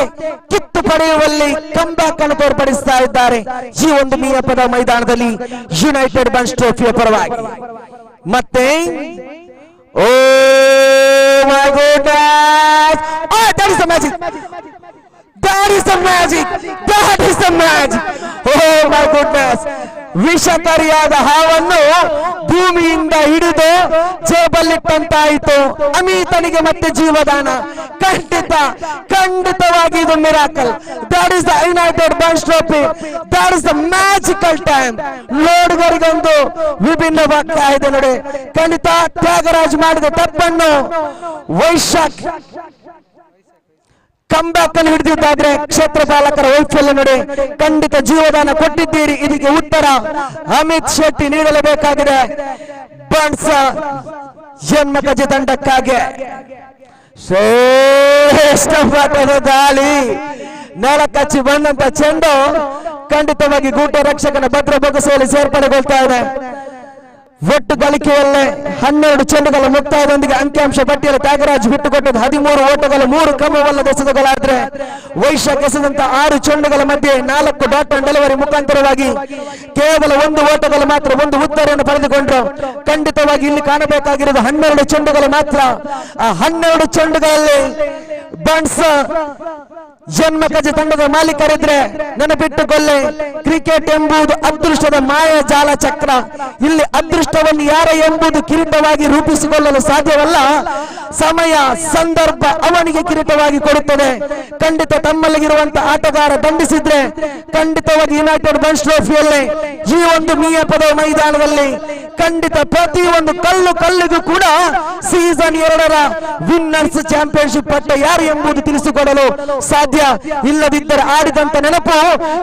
ಕಿತ್ತು ಪಡೆಯುವಲ್ಲಿ ಕಂಬ್ಯಾಕ್ ಅನ್ನು ತೋರ್ಪಡಿಸ್ತಾ ಇದ್ದಾರೆ ಈ ಒಂದು ಮಿಯಾಪುರ ಮೈದಾನದಲ್ಲಿ ಯುನೈಟೆಡ್ ಬನ್ಸ್ ಟ್ರೋಫಿಯ ಪರವಾಗಿ. ಮತ್ತೆ ಓ ಮೈ god, that is the magic. That is the magic. That is the magic. Oh my goodness. ವಿಷಕಾರಿಯಾದ ಹಾವನ್ನು ಭೂಮಿಯಿಂದ ಹಿಡಿದು ಜೇಬಲ್ಲಿಟ್ಟಂತಾಯಿತು ಅಮಿತನಿಗೆ ಮತ್ತೆ ಜೀವದಾನ. ಖಂಡಿತವಾಗಿ ಇದು miracle. That is the United Bans Trophy. That is the magical time. ನೋಡುಗರಿಗೊಂದು ವಿಭಿನ್ನವಾಗ್ತಾ ಇದೆ ನೋಡಿ. ಖಂಡಿತ ತ್ಯಾಗರಾಜ್ ಮಾಡಿದ ತಪ್ಪನ್ನು ವೈಶಾಖ್ ಕಂಬ್ಯಾಕ್ ಅನ್ನು ಹಿಡಿದಿದ್ದಾದ್ರೆ ಕ್ಷೇತ್ರ ಪಾಲಕರ ವೈಫಲ್ಯ ನೋಡಿ. ಖಂಡಿತ ಜೀವದಾನ ಕೊಟ್ಟಿದ್ದೀರಿ, ಇದಕ್ಕೆ ಉತ್ತರ ಅಮಿತ್ ಶೆಟ್ಟಿ ನೀಡಲೇಬೇಕಾಗಿದೆ ಬನ್ಸ್ ಜನ್ಮಕಜ ತಂಡಕ್ಕಾಗಿ. ಶ್ರೇಷ್ಠ ಮಟ್ಟದ ದಾಳಿ, ನೆಲಕಚ್ಚಿ ಬಂದಂತ ಚೆಂಡು ಖಂಡಿತವಾಗಿ ಗೂಟ ರಕ್ಷಕನ ಭದ್ರ ಬೊಗಸೆಯಲ್ಲಿ ಸೇರ್ಪಡೆಗೊಳ್ತಾ ಇದೆ. ಒಟ್ಟು ಗಳಿಕೆಯಲ್ಲೇ 12 ಚೆಂಡುಗಳ ಮುಕ್ತಾಯದೊಂದಿಗೆ ಅಂಕಿಅಂಶ ಪಟ್ಟಿಯಲ್ಲಿ ತ್ಯಾಗರಾಜ್ ಬಿಟ್ಟುಕೊಟ್ಟದ್ದು 13 ಓಟಗಳು, 3 ಕ್ರಮವಲ್ಲದ ಎಸೆತಗಳಾದ್ರೆ ವೈಶಾಖ್ ಎಸೆದಂತ 6 ಚೆಂಡುಗಳ ಮಧ್ಯೆ 4 ಡಾಟ್ ಅಂಡ್ ಡೆಲಿವರಿ ಮುಖಾಂತರವಾಗಿ ಕೇವಲ 1 ಓಟಗಳು ಮಾತ್ರ, 1 ಉತ್ತರವನ್ನು ಪಡೆದುಕೊಂಡ್ರು. ಖಂಡಿತವಾಗಿ ಇಲ್ಲಿ ಕಾಣಬೇಕಾಗಿರೋದು 12 ಚೆಂಡುಗಳು ಮಾತ್ರ. ಆ 12 ಚೆಂಡುಗಳಲ್ಲಿ ಬನ್ಸ್ ಜನ್ಮಕಜ ತಂಡದ ಮಾಲೀಕರಿದ್ರೆ ನೆನಪಿಟ್ಟುಕೊಳ್ಳಿ, ಕ್ರಿಕೆಟ್ ಎಂಬುದು ಅದೃಷ್ಟದ ಮಾಯಾ ಜಾಲ ಚಕ್ರ. ಇಲ್ಲಿ ಅದೃಷ್ಟವನ್ನು ಯಾರ ಎಂಬುದು ಕಿರೀಟವಾಗಿ ರೂಪಿಸಿಕೊಳ್ಳಲು ಸಾಧ್ಯವಲ್ಲ. ಸಮಯ, ಸಂದರ್ಭ ಅವನಿಗೆ ಕಿರೀಟವಾಗಿ ಕೊಡುತ್ತದೆ. ಖಂಡಿತ ತಮ್ಮಲ್ಲಿಗಿರುವಂತಹ ಆಟಗಾರ ದಂಡಿಸಿದ್ರೆ ಖಂಡಿತವಾಗಿ ಯುನೈಟೆಡ್ ಬನ್ಸ್ ಟ್ರೋಫಿಯಲ್ಲಿ ಈ ಒಂದು ಮಿಯಾಪುರ ಮೈದಾನದಲ್ಲಿ ಖಂಡಿತ ಪ್ರತಿಯೊಂದು ಕಲ್ಲಿಗೂ ಕೂಡ ಸೀಸನ್ 2ರ ವಿನ್ನರ್ಸ್ ಚಾಂಪಿಯನ್ಶಿಪ್ ಪಟ್ಟ ಯಾರು ಎಂಬುದು ತಿಳಿಸಿಕೊಡಲು ಸಾಧ್ಯ. ಇಲ್ಲದಿದ್ದರೆ ಆಡಿದಂತ ನೆನಪು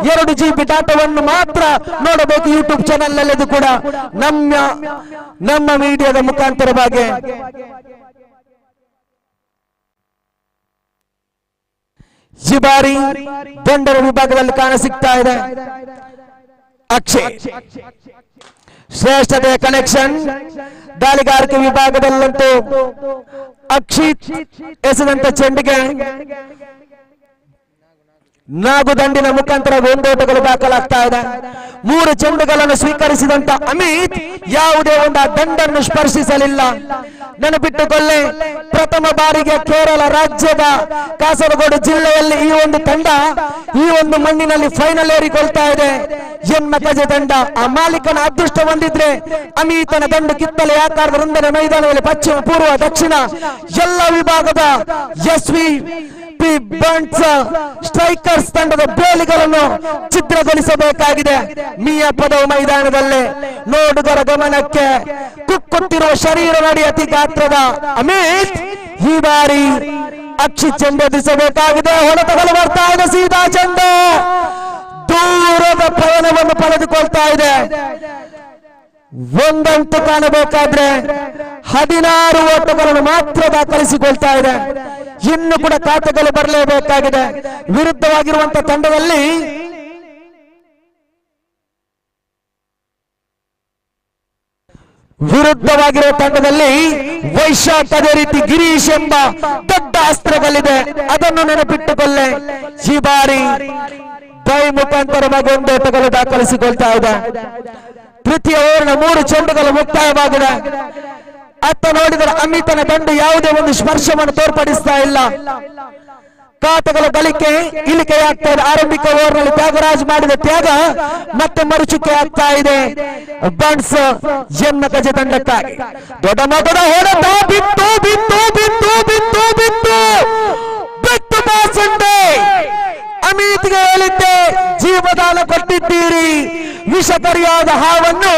2 GB ಡಾಟಾವನ್ನು ಮಾತ್ರ ನೋಡಬೇಕು ಯೂಟ್ಯೂಬ್ ಚಾನೆಲ್ ನಲ್ಲಿ. ಅದು ಕೂಡ ನಮ್ಮ ಮೀಡಿಯಾದ ಮುಖಾಂತರವಾಗಿ ಈ ಬಾರಿ ದಂಡರ ವಿಭಾಗದಲ್ಲಿ ಕಾಣ ಸಿಗ್ತಾ ಇದೆ ಅಕ್ಷಯ್. ಶ್ರೇಷ್ಠತೆಯ ಕನೆಕ್ಷನ್ ದಾಳಿಗಾರಿಕೆ ವಿಭಾಗದಲ್ಲಂತೂ ಅಕ್ಷಿತ್ ಎಸೆದಂತ ಚೆಂಡಿಗೆ ನಾಗುದಂಡಿನ ಮುಖಾಂತರ ಒಂದೋಟಗಳು ದಾಖಲಾಗ್ತಾ ಇದೆ. 3 ಚೆಂಡುಗಳನ್ನು ಸ್ವೀಕರಿಸಿದಂತ ಅಮಿತ್ ಯಾವುದೇ ಒಂದು ದಂಡನ್ನು ಸ್ಪರ್ಶಿಸಲಿಲ್ಲ. ನೆನಪಿಟ್ಟುಕೊಳ್ಳಿ, ಪ್ರಥಮ ಬಾರಿಗೆ ಕೇರಳ ರಾಜ್ಯದ ಕಾಸರಗೋಡು ಜಿಲ್ಲೆಯಲ್ಲಿ ಈ ಒಂದು ತಂಡ ಈ ಒಂದು ಮಣ್ಣಿನಲ್ಲಿ ಫೈನಲ್ ಏರಿಕೊಳ್ತಾ ಇದೆ. ಜನ್ಮಕಜ ತಂಡ ಆ ಮಾಲೀಕನ ಅದೃಷ್ಟ ಹೊಂದಿದ್ರೆ ಅಮಿತನ ದಂಡು ಕಿತ್ತಲೆ ಆಕಾರದ ರಂದನೆ ಮೈದಾನದಲ್ಲಿ ಪಶ್ಚಿಮ ಪೂರ್ವ ದಕ್ಷಿಣ ಎಲ್ಲ ವಿಭಾಗದ ಎಸ್ವಿ ಸ್ಟ್ರೈಕರ್ಸ್ ತಂಡದ ಗೋಲಿಗಳನ್ನು ಛಿದ್ರಗೊಳಿಸಬೇಕಾಗಿದೆ. ಮಿಯಾಪದ ಮೈದಾನದಲ್ಲಿ ನೋಡುಗರ ಗಮನಕ್ಕೆ ಕುಕ್ಕುತ್ತಿರುವ ಶರೀರ ನಡಿ ಅತಿ ಗಾತ್ರದ ಅಮಿತ್ ಈ ಬಾರಿ ಅಕ್ಷಿ ಚೆಂಡು ಎದುರಿಸಬೇಕಾಗಿದೆ. ಹೊಡೆತಗಳು ಬರ್ತಾ ಇದೆ, ಸೀದಾ ಚೆಂಡು ದೂರದ ಪಯಣವನ್ನು ಪಡೆದುಕೊಳ್ತಾ ಇದೆ. ಒಂದಂತೂ ಕಾಣಬೇಕಾದ್ರೆ 16 ಓಟಗಳನ್ನು ಮಾತ್ರ ದಾಖಲಿಸಿಕೊಳ್ತಾ ಇದೆ. ಇನ್ನು ಕೂಡ ಖಾತೆಗಳು ಬರಲೇಬೇಕಾಗಿದೆ. ವಿರುದ್ಧವಾಗಿರುವಂತಹ ತಂಡದಲ್ಲಿ ವೈಶಾಖ್, ಅದೇ ರೀತಿ ಗಿರೀಶ್ ಎಂಬ ದೊಡ್ಡ ಅಸ್ತ್ರಗಳಿದೆ. ಅದನ್ನು ನೆನಪಿಟ್ಟುಕೊಳ್ಳೆ. ಈ ಬಾರಿ ಬೈ ಮುಖಾಂತರವಾಗಿ ಒಂದೋಟಗಳು ದಾಖಲಿಸಿಕೊಳ್ತಾ ಇದೆ. ತೃತೀಯ ಓವರ್ನ 3 ಚೆಂಡುಗಳು ಮುಕ್ತಾಯವಾಗಿದೆ. ಅತ್ತ ನೋಡಿದರೆ ಅಮಿತನ ದಂಡು ಯಾವುದೇ ಒಂದು ಸ್ಪರ್ಶವನ್ನು ತೋರ್ಪಡಿಸ್ತಾ ಇಲ್ಲ. ಖಾತೆಗಳ ಗಳಿಕೆ ಇಳಿಕೆಯಾಗ್ತಾ ಇದೆ. ಆರಂಭಿಕ ಓವರ್ನಲ್ಲಿ ತ್ಯಾಗರಾಜ್ ಮಾಡಿದ ತ್ಯಾಗ ಮತ್ತೆ ಮರುಚುಕೆ ಆಗ್ತಾ ಇದೆ ಬನ್ಸ್ ಜನ್ಮಕಜ ತಂಡಕ್ಕಾಗಿ. ದೊಡ್ಡ ಮೊದಲ ಹೊಡೆತ ಬಿತ್ತು ಬಿತ್ತು ಬಿತ್ತು ಬಿತ್ತು ಬಿತ್ತು ಬಿತ್ತು ಬಾಸಂಡೆ. ಅಮಿತ್ಗೆ ಹೇಳಿದ್ದೆ, ಜೀವದಾನ ಕೊಟ್ಟಿದ್ದೀರಿ, ವಿಷಕರಿಯಾದ ಹಾವನ್ನು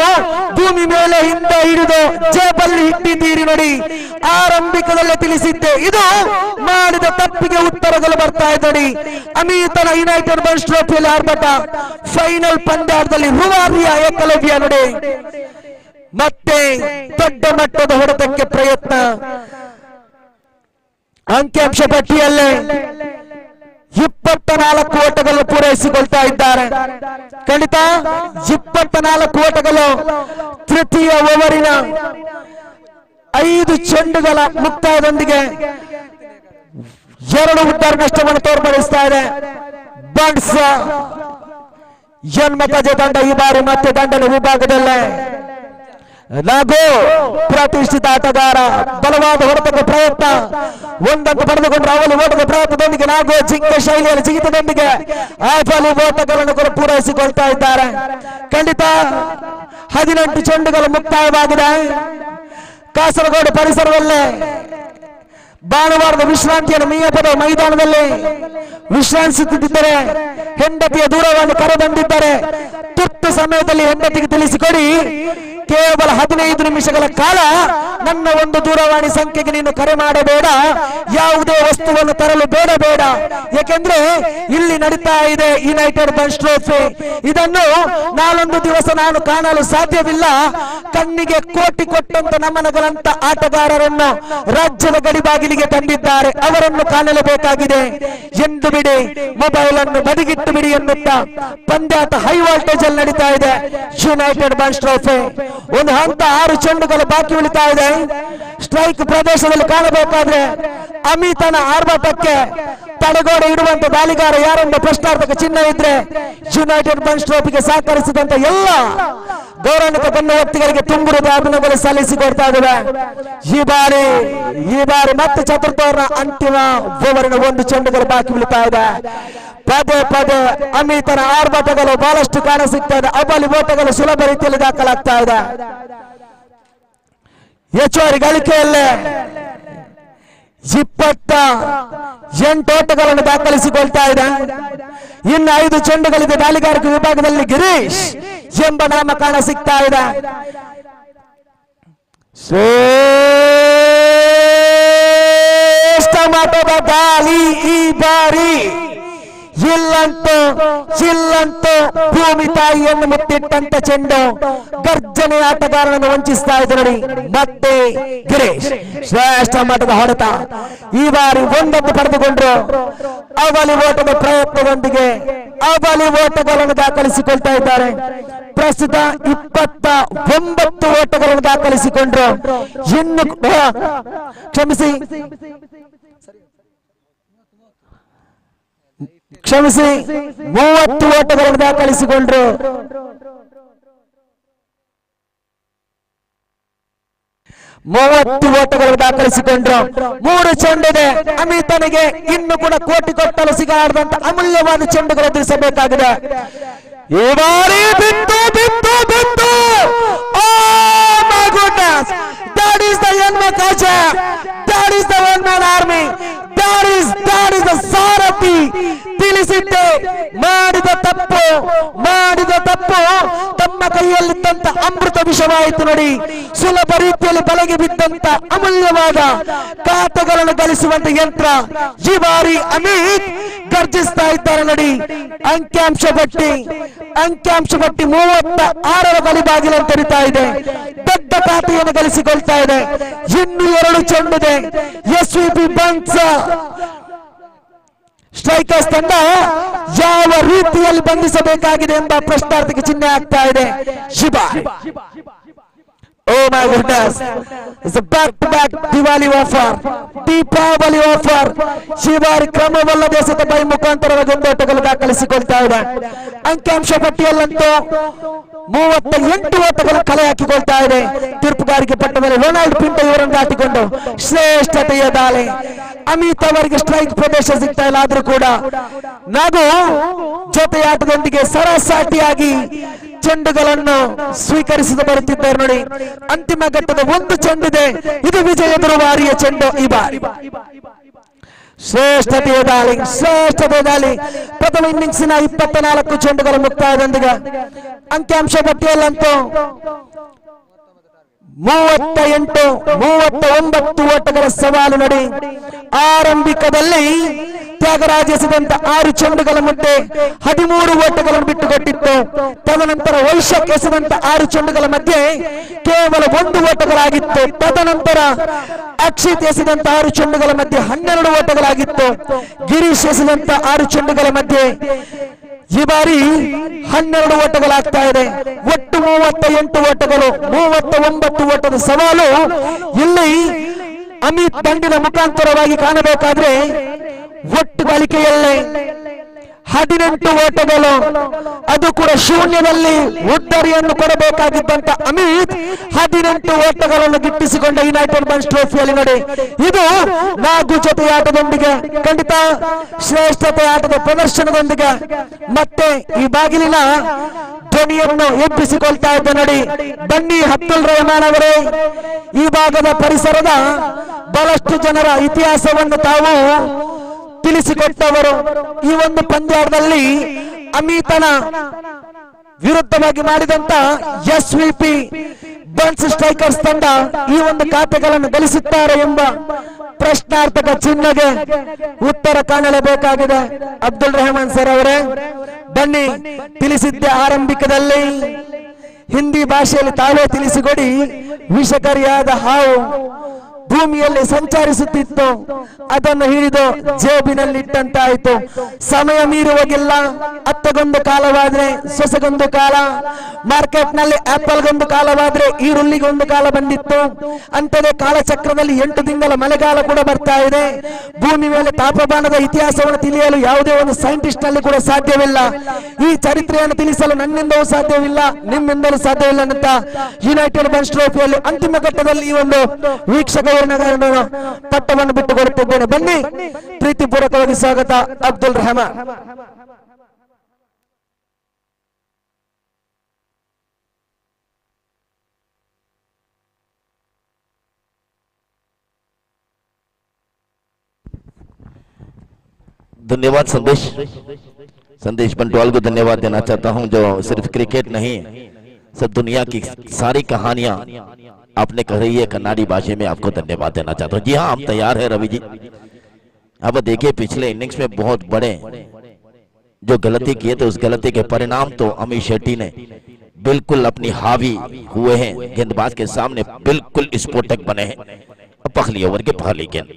ಭೂಮಿ ಮೇಲೆ ಹಿಂದೆ ಹಿಡಿದು ಜೇಬಲ್ಲಿ ಇಟ್ಟಿದ್ದೀರಿ ನೋಡಿ. ಆರಂಭಿಕದಲ್ಲೇ ತಿಳಿಸಿದ್ದೆ, ಇದು ಮಾಡಿದ ತಪ್ಪಿಗೆ ಉತ್ತರಗಳು ಬರ್ತಾ ಇದೆ ನೋಡಿ. ಅಮಿತನ ಯುನೈಟೆಡ್ ಬನ್ಸ್ ಟ್ರೋಫಿಯಲ್ಲಿ ಆರ್ಭಟ, ಫೈನಲ್ ಪಂದ್ಯದಲ್ಲಿ ರುವಾರಿಯ ಏಕಲವ್ಯ ನೋಡಿ. ಮತ್ತೆ ದೊಡ್ಡ ಮಟ್ಟದ ಹೊಡೆತಕ್ಕೆ ಪ್ರಯತ್ನ. ಅಂಕಿಅಂಶ ಪಟ್ಟಿಯಲ್ಲೇ 24 ಓಟಗಳು ಪೂರೈಸಿಕೊಳ್ತಾ ಇದ್ದಾರೆ. ಖಂಡಿತ 24 ಓಟಗಳು. ತೃತೀಯ ಓವರಿನ 5 ಚೆಂಡುಗಳ ಮುಕ್ತಾಯದೊಂದಿಗೆ 2 ಉದ್ದಾರ ನಷ್ಟವನ್ನು ತೋರ್ಪಡಿಸ್ತಾ ಇದೆ ಬನ್ಸ್ ಜನ್ಮಕಜ ತಂಡ. ಈ ಬಾರಿ ಮತ್ತೆ ದಂಡನ ವಿಭಾಗದಲ್ಲೇ ನಾಗೋ ಪ್ರತಿಷ್ಠಿತ ಆಟಗಾರ. ಬಲವಾದ ಹೊಡೆತಕ್ಕೆ ಪ್ರಯತ್ನ, ಒಂದಂತ ಪಡೆದುಕೊಂಡ್ರೆ ಅವಲಿ ಓಟದ ಪ್ರಯತ್ನದೊಂದಿಗೆ ನಾಗೋ ಜಿಂಕೆ ಶೈಲಿಯಲ್ಲಿ ಜಿಗಿತದೊಂದಿಗೆ ಆಫಲಿ ಓಟಗಳನ್ನು ಕೂಡ ಪೂರೈಸಿಕೊಳ್ತಾ ಇದ್ದಾರೆ. ಖಂಡಿತ 18 ಚೆಂಡುಗಳು ಮುಕ್ತಾಯವಾಗಿದೆ. ಕಾಸರಗೋಡು ಪರಿಸರದಲ್ಲೇ ಭಾನುವಾರದ ವಿಶ್ರಾಂತಿಯನ್ನು ಮಿಯಾಪದ ಮೈದಾನದಲ್ಲಿ ವಿಶ್ರಾಂತಿಸುತ್ತಿದ್ದರೆ ಹೆಂಡತಿಯ ದೂರವನ್ನು ಕರೆದಂದಿದ್ದರೆ ತುರ್ತು ಸಮಯದಲ್ಲಿ ಹೆಂಡತಿಗೆ ತಿಳಿಸಿಕೊಡಿ, ಕೇವಲ 15 ನಿಮಿಷಗಳ ಕಾಲ ನನ್ನ ಒಂದು ದೂರವಾಣಿ ಸಂಖ್ಯೆಗೆ ನೀನು ಕರೆ ಮಾಡಬೇಡ, ಯಾವುದೇ ವಸ್ತುವನ್ನು ತರಲು ಬೇಡ. ಯಾಕೆಂದ್ರೆ ಇಲ್ಲಿ ನಡೀತಾ ಇದೆ ಯುನೈಟೆಡ್ ಬನ್ಸ್ ಟ್ರೋಫಿ. ಇದನ್ನು ನಾಳೊಂದು ದಿವಸ ನಾನು ಕಾಣಲು ಸಾಧ್ಯವಿಲ್ಲ. ಕಣ್ಣಿಗೆ ಕೋಟಿ ಕೊಟ್ಟಂತ ನಮನಗಳಂತ ಆಟಗಾರರನ್ನು ರಾಜ್ಯದ ಗಡಿಬಾಗಿಲಿಗೆ ತಂದಿದ್ದಾರೆ. ಅವರನ್ನು ಕಾಣಲೇಬೇಕಾಗಿದೆ ಎಂದು ಬಿಡಿ, ಮೊಬೈಲ್ ಅನ್ನು ಬದಿಗಿಟ್ಟು ಬಿಡಿ ಎನ್ನುತ್ತಾ ಪಂದ್ಯಾಟ ಹೈ ವೋಲ್ಟೇಜ್ ಅಲ್ಲಿ ನಡೀತಾ ಇದೆ ಯುನೈಟೆಡ್ ಬನ್ಸ್ ಟ್ರೋಫಿ. ಒಂದು ಹಂತ 6 ಚೆಂಡುಗಳು ಬಾಕಿ ಉಳಿತಾ ಇದೆ. ಸ್ಟ್ರೈಕ್ ಪ್ರದೇಶದಲ್ಲಿ ಕಾಣಬೇಕಾದ್ರೆ ಅಮಿತನ ಆರ್ಭಟಕ್ಕೆ ತಡೆಗೋಡೆ ಇಡುವಂತ ದಾಳಿಗಾರ ಯಾರೆಂಬ ಪ್ರಶ್ನಾರ್ಥಕ ಚಿಹ್ನೆ ಇದ್ರೆ ಯುನೈಟೆಡ್ ಬನ್ಸ್ ಟ್ರೋಫಿಗೆ ಸಹಕರಿಸಿದಂತ ಎಲ್ಲ ಗೌರವಾನ್ವಿತ ಗಣ್ಯ ವ್ಯಕ್ತಿಗಳಿಗೆ ತುಂಬುರದ ಅಭಿನಂದನೆ ಸಲ್ಲಿಸಿಕೊಡ್ತಾ ಇದ್ದೇವೆ. ಈ ಬಾರಿ ಮತ್ತೆ ಚತುರ್ಥ ಓವರ್ನ ಅಂತಿಮ ಓವರಿನ 1 ಚೆಂಡುಗಳು ಬಾಕಿ ಉಳಿತಾ ಇದೆ. ಪದೇ ಅಮಿತನ ಆರ್ಭಟಗಳು ಬಹಳಷ್ಟು ಕಾಣ ಸಿಗ್ತಾ ಇದೆ. ಅವಲಿ ಓಟಗಳು ಸುಲಭ ರೀತಿಯಲ್ಲಿ ದಾಖಲಾಗ್ತಾ ಇದೆ. ಹೆಚ್ಚುವರಿ ಗಳಿಕೆಯಲ್ಲೇ 28 ಓಟಗಳನ್ನು ದಾಖಲಿಸಿಕೊಳ್ತಾ ಇದೆ. ಇನ್ನು 5 ಚೆಂಡುಗಳಿದೆ. ದಾಳಿಗಾರಿಕೆ ವಿಭಾಗದಲ್ಲಿ ಗಿರೀಶ್ ಎಂಬ ನಾಮ ಕಾಣ ಸಿಗ್ತಾ ಇದೆ. ಶ್ರೇಷ್ಠ ಮಟ್ಟದ ದಾಳಿ ಈ ಬಾರಿ ಇಲ್ಲ ಚಿಲ್ಲಂತೂ ಭೂಮಿ ತಾಯಿಯನ್ನು ಮುತ್ತಿಟ್ಟಂತ ಚೆಂಡು ಗರ್ಜನೆ ಆಟಗಾರನನ್ನು ವಂಚಿಸ್ತಾ ಇದೆ ನೋಡಿ. ಮತ್ತೆ ಗಿರೀಶ್ ಶ್ರೇಷ್ಠ ಮಟ್ಟದ ಹೊಡೆತ, ಈ ಬಾರಿ ಒಂದನ್ನು ಪಡೆದುಕೊಂಡ್ರು. ಅವಲಿ ಓಟದ ಪ್ರಯತ್ನದೊಂದಿಗೆ ಅವಲಿ ಓಟಗಳನ್ನು ದಾಖಲಿಸಿಕೊಳ್ತಾ ಇದ್ದಾರೆ. ಪ್ರಸ್ತುತ 29 ಓಟಗಳನ್ನು ದಾಖಲಿಸಿಕೊಂಡ್ರು. ಇನ್ನು ಕ್ಷಮಿಸಿ 30 ಓಟಗಳನ್ನು ದಾಖಲಿಸಿಕೊಂಡ್ರು. ಓಟಗಳನ್ನು ದಾಖಲಿಸಿಕೊಂಡ್ರು. 3 ಚೆಂಡಿದೆ ಅಮಿತನಿಗೆ. ಇನ್ನು ಕೂಡ ಕೋಟಿ ಕೊಟ್ಟಲು ಸಿಗಾಡದಂತ ಅಮೂಲ್ಯವಾದ ಚೆಂಡುಗಳು ಎದುರಿಸಬೇಕಾಗಿದೆ. ಈ ಬಾರಿ ಬಿತ್ತು ಬಿತ್ತು ಬಿತ್ತು. Oh my goodness, that is the Yanma Kacha, that is the one man army, that is the ಸಾರಥಿ. ತಿಳಿಸಿದ್ದೆ ಮಾಡಿದ ತಪ್ಪು ತಮ್ಮ ಕೈಯಲ್ಲಿದ್ದಂತ ಅಮೃತ ವಿಷವಾಯಿತು ನೋಡಿ. ಸುಲಭ ರೀತಿಯಲ್ಲಿ ಬಲೆಗೆ ಬಿದ್ದಂತ ಅಮೂಲ್ಯವಾದ ಖಾತೆಗಳನ್ನು ಗಳಿಸುವಂತ ಯಂತ್ರ ಈ ಬಾರಿ ಅಮಿತ್ ಗರ್ಜಿಸ್ತಾ ಇದ್ದಾರೆ ನೋಡಿ. ಅಂಕಿಅಂಶ ಪಟ್ಟಿ 36ರ ಬಲಿಬಾಗಿಲನ್ನು ತೆರಿತಾ ಇದೆ. ದೊಡ್ಡ ಖಾತೆಯನ್ನು ಗಳಿಸಿಕೊಳ್ತಾ ಇದೆ. ಇನ್ನು 2 ಚೆಂಡಿದೆ. SVP ಬನ್ಸ್ ಸ್ಟ್ರೈಕರ್ಸ್ ತಂಡ ಯಾವ ರೀತಿಯಲ್ಲಿ ಬಂಧಿಸಬೇಕಾಗಿದೆ ಎಂಬ ಪ್ರಶ್ನಾರ್ಥಕ್ಕೆ ಚಿಹ್ನೆ ಆಗ್ತಾ ಇದೆ. ಶಿಬಾ Oh my goodness, it's a back-to-back Diwali offer, Deepavali offer. ಶಿವಾರಿ ಕ್ರಮವಲ್ಲದೆ ಸತತ ಮುಖಾಂತರವಾಗಿ 1 ಓಟಗಳು ದಾಖಲಿಸಿಕೊಳ್ತಾ ಇದೆ. ಅಂಕಿಅಂಶ ಪಟ್ಟಿಯಲ್ಲಂತೂ 38 ಓಟಗಳು ಕಲೆ ಹಾಕಿಕೊಳ್ತಾ ಇದೆ. ತೀರ್ಪುಗಾರಿಕೆ ಪಟ್ಟದಲ್ಲಿ ರೊನಾಲ್ಡ್ ಪಿಂಟೋ ಇವರನ್ನು ದಾಟಿಕೊಂಡು ಶ್ರೇಷ್ಠತೆಯ ದಾಳಿ. ಅಮಿತ್ ಅವರಿಗೆ ಸ್ಟ್ರೈಕ್ ಪ್ರದೇಶ ಸಿಗ್ತಾ ಇಲ್ಲ. ಆದ್ರೂ ಕೂಡ ನಾವು ಜೊತೆಯಾಟದೊಂದಿಗೆ ಸರಸಾಟಿಯಾಗಿ ಚೆಂಡುಗಳನ್ನು ಸ್ವೀಕರಿಸಿದ ಬರುತ್ತಿದ್ದಾರೆ ನೋಡಿ. ಅಂತಿಮ ಘಟ್ಟದ 1 ಚೆಂಡಿದೆ. ಇದು ವಿಜಯ ದುರ್ವಾರಿಯ ಚೆಂಡು. ಈ ಬಾರಿ ಶ್ರೇಷ್ಠತೆಯ ದಾಳಿ. ಪ್ರಥಮ ಇನ್ನಿಂಗ್ಸಿನ 24 ಚೆಂಡುಗಳ ಮುಕ್ತಾಯದೊಂದಿಗೆ ಅಂಕಿಅಂಶ ಪಟ್ಟಿಯಲ್ಲಂತೂ 39 ಓಟಗಳ ಸವಾಲು ನೋಡಿ. ಆರಂಭಿಕದಲ್ಲಿ ತ್ಯಾಗರಾಜ್ ಎಸೆದಂತ 6 ಚೆಂಡುಗಳ ಮಧ್ಯೆ 13 ಓಟಗಳನ್ನು ಬಿಟ್ಟುಕೊಟ್ಟಿತ್ತು. ತದನಂತರ ವೈಶಾಖ್ ಎಸೆದಂತ 6 ಚೆಂಡುಗಳ ಮಧ್ಯೆ ಕೇವಲ 1 ಓಟಗಳಾಗಿತ್ತು. ತದನಂತರ ಅಕ್ಷಿತ್ ಎಸೆದಂತ 6 ಚೆಂಡುಗಳ ಮಧ್ಯೆ 12 ಓಟಗಳಾಗಿತ್ತು. ಗಿರೀಶ್ ಎಸೆದಂತ 6 ಚೆಂಡುಗಳ ಮಧ್ಯೆ ಈ ಬಾರಿ 12 ಓಟಗಳಾಗ್ತಾ ಇದೆ. ಒಟ್ಟು 38 ಓಟಗಳು, 39 ಓಟದ ಸವಾಲು ಇಲ್ಲಿ ಅಮಿತ್ ದಂಡಿನ ಮುಖಾಂತರವಾಗಿ ಕಾಣಬೇಕಾದ್ರೆ ಒಟ್ಟು ಗಳಿಕೆಯಲ್ಲೇ 18 ಓಟಗಳು, ಅದು ಕೂಡ ಶೂನ್ಯದಲ್ಲಿ ಉದ್ದರಿಯನ್ನು ಕೊಡಬೇಕಾಗಿದ್ದಂತ ಅಮಿತ್ 18 ಓಟಗಳನ್ನು ಗಿಟ್ಟಿಸಿಕೊಂಡ ಯುನೈಟೆಡ್ ಬನ್ಸ್ ಟ್ರೋಫಿಯಲ್ಲಿ ನೋಡಿ. ಇದು 4 ಜೊತೆ ಆಟದೊಂದಿಗೆ ಖಂಡಿತ ಶ್ರೇಷ್ಠತೆ ಆಟದ ಪ್ರದರ್ಶನದೊಂದಿಗೆ ಮತ್ತೆ ಈ ಬಾಗಿಲಿನ ಧ್ವನಿಯನ್ನು ಎಬ್ಬಿಸಿಕೊಳ್ತಾ ಇದ್ದ ನೋಡಿ. ಬನ್ನಿ ಅಬ್ದುಲ್ ರೆಹಮಾನ್ ಅವರೇ, ಈ ಭಾಗದ ಪರಿಸರದ ಬಹಳಷ್ಟು ಜನರ ಇತಿಹಾಸವನ್ನು ತಾವು ತಿಳಿಸಿಕೊಟ್ಟವರು. ಈ ಒಂದು ಪಂದ್ಯದಲ್ಲಿ ಅಮಿತನ ವಿರುದ್ಧವಾಗಿ ಮಾಡಿದಂತ SVP ಬನ್ಸ್ ಸ್ಟ್ರೈಕರ್ಸ್ ತಂಡ ಈ ಒಂದು ಖಾತೆಗಳನ್ನು ಗಳಿಸುತ್ತಾರೆ ಎಂಬ ಪ್ರಶ್ನಾರ್ಥಕ ಚಿಹ್ನೆಗೆ ಉತ್ತರ ಕಾಣಲೇಬೇಕಾಗಿದೆ. ಅಬ್ದುಲ್ ರೆಹಮಾನ್ ಸರ್ ಅವರೇ ಬನ್ನಿ, ತಿಳಿಸಿದ್ದೆ ಆರಂಭಿಕದಲ್ಲಿ ಹಿಂದಿ ಭಾಷೆಯಲ್ಲಿ ತಾವೇ ತಿಳಿಸಿಕೊಡಿ. ವಿಷಕಾರಿಯಾದ ಹಾವು ಭೂಮಿಯಲ್ಲಿ ಸಂಚರಿಸುತ್ತಿತ್ತು, ಅದನ್ನು ಹಿಡಿದು ಜೇಬಿನಲ್ಲಿಟ್ಟಂತಾಯಿತು. ಸಮಯ ಮೀರುವಾಗಿಲ್ಲ. ಅತ್ತಗೊಂದು ಕಾಲವಾದ್ರೆ ಸೊಸೆಗೊಂದು ಕಾಲ, ಮಾರ್ಕೆಟ್ ನಲ್ಲಿ ಆಪಲ್ಗೊಂದು ಕಾಲವಾದ್ರೆ ಈರುಳ್ಳಿಗೊಂದು ಕಾಲ ಬಂದಿತ್ತು. ಅಂತದೇ ಕಾಲಚಕ್ರದಲ್ಲಿ 8 ತಿಂಗಳ ಮಳೆಗಾಲ ಕೂಡ ಬರ್ತಾ ಇದೆ. ಭೂಮಿ ಮೇಲೆ ತಾಪಮಾನದ ಇತಿಹಾಸವನ್ನು ತಿಳಿಯಲು ಯಾವುದೇ ಒಂದು ಸೈಂಟಿಸ್ಟ್ ನಲ್ಲಿ ಕೂಡ ಸಾಧ್ಯವಿಲ್ಲ. ಈ ಚರಿತ್ರೆಯನ್ನು ತಿಳಿಸಲು ನನ್ನಿಂದಲೂ ಸಾಧ್ಯವಿಲ್ಲ, ನಿಮ್ಮಿಂದಲೂ ಸಾಧ್ಯವಿಲ್ಲ ಅಂತ ಯುನೈಟೆಡ್ ಬನ್ಸ್ ಟ್ರೋಫಿಯಲ್ಲಿ ಅಂತಿಮ ಘಟ್ಟದಲ್ಲಿ ಈ ಒಂದು ವೀಕ್ಷಕ ಪಟ್ಟವನ್ನು ಬಿಟ್ಟುಕೊಡುತ್ತಿದ್ದೇನೆ. ಬನ್ನಿ, ಪ್ರೀತಿಪೂರ್ವಕವಾಗಿ ಸ್ವಾಗತ ಅಬ್ದುಲ್ ರೆಹಮಾನ್. धन्यवाद संदेश बंटवाल को धन्यवाद देना चाहता हूं, जो सिर्फ क्रिकेट नहीं सब दुनिया की सारी कहानियां आपने कह रही है कन्नाडी भाषा में, आपको धन्यवाद देना चाहता हूं। जी हाँ, आप तैयार है रवि जी? अब देखिए पिछले इनिंग्स में बहुत बड़े जो गलती किए थे उस गलती के परिणाम तो अमित शेट्टी ने बिल्कुल अपनी हावी हुए हैं, गेंदबाज के सामने बिल्कुल स्फोटक बने हैं। पहली ओवर के पहली गेंद,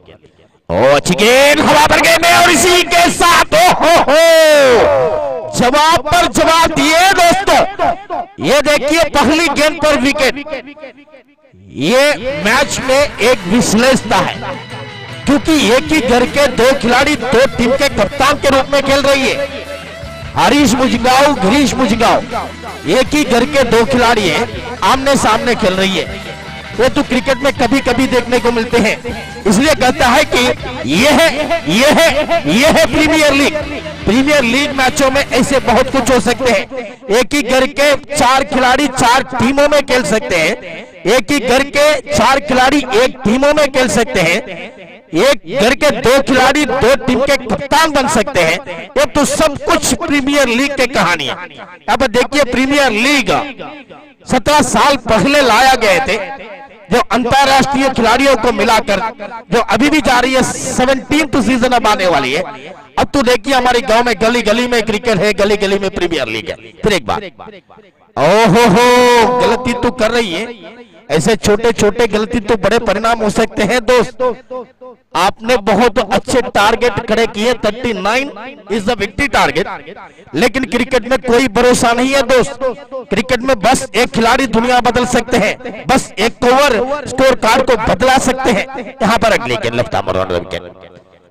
ओ अच्छी गेंद हवा भर गए में, और इसी के साथ जवाब पर जवाब दिए दोस्तों। ये देखिए पहली गेंद पर विकेट। ये मैच में एक विश्लेषता है, क्योंकि एक ही घर के दो खिलाड़ी दो टीम के कप्तान के रूप में खेल रही है। हरीश मुझगांव, गिरीश मुझगांव एक ही घर के दो खिलाड़ी हैं, आमने सामने खेल रही है। ये तो क्रिकेट में कभी कभी देखने को मिलते हैं, इसलिए कहता है कि यह है प्रीमियर लीग। प्रीमियर लीग मैचों में ऐसे बहुत कुछ हो सकते हैं। एक ही घर के चार खिलाड़ी चार टीमों में खेल सकते हैं, एक ही घर के चार खिलाड़ी एक टीमों में खेल सकते हैं, एक घर के दो खिलाड़ी दो टीम के कप्तान बन सकते हैं। ये तो सब कुछ प्रीमियर लीग की कहानी है। अब देखिए प्रीमियर लीग 17 साल पहले लाया गए थे, जो अंतरराष्ट्रीय खिलाड़ियों को मिलाकर जो अभी भी जारी है। 17th सीजन अब आने वाली है। अब तो देखिए हमारे गांव में गली गली में क्रिकेट है, गली गली में प्रीमियर लीग है। फिर एक बार ओहो हो गलती तो कर रही है। ऐसे छोटे छोटे गलती तो बड़े परिणाम हो सकते हैं दोस्त। आपने बहुत अच्छे टारगेट खड़े किए, 39 इज द विक्ट्री टारगेट, लेकिन क्रिकेट में कोई भरोसा नहीं है दोस्त। क्रिकेट में बस एक खिलाड़ी दुनिया बदल सकते हैं, बस एक ओवर स्कोर कार्ड को बदला सकते हैं। यहाँ पर अगली गेंद लेफ्ट आर्म ऑन विकेट,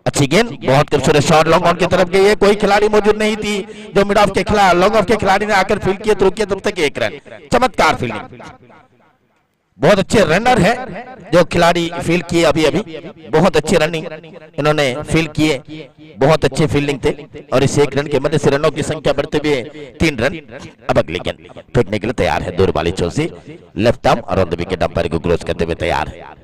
अच्छी गेंद, बहुत खूबसूरत शॉट लॉन्ग ऑन की तरफ गई है। कोई खिलाड़ी मौजूद नहीं थी जो मिड ऑफ के खिलाड़ी लॉन्ग ऑफ के खिलाड़ी ने आकर फील्ड किए तो किया, तब तक एक रन। चमत्कार फील्डिंग, बहुत अच्छे रनर है जो खिलाड़ी फील्ड किए अभी अभी, बहुत अच्छी रनिंग इन्होंने फील्ड किए, बहुत अच्छे फील्डिंग थे। और इस एक रन के मध्य से रनों की संख्या बढ़ते हुए 3 रन। अब अगली गेंद फेंकने के लिए तैयार है, दूर वाली छोर से लेफ्ट आर्म और ऑन द विकेट, अंपायर को क्रॉस करते हुए तैयार है।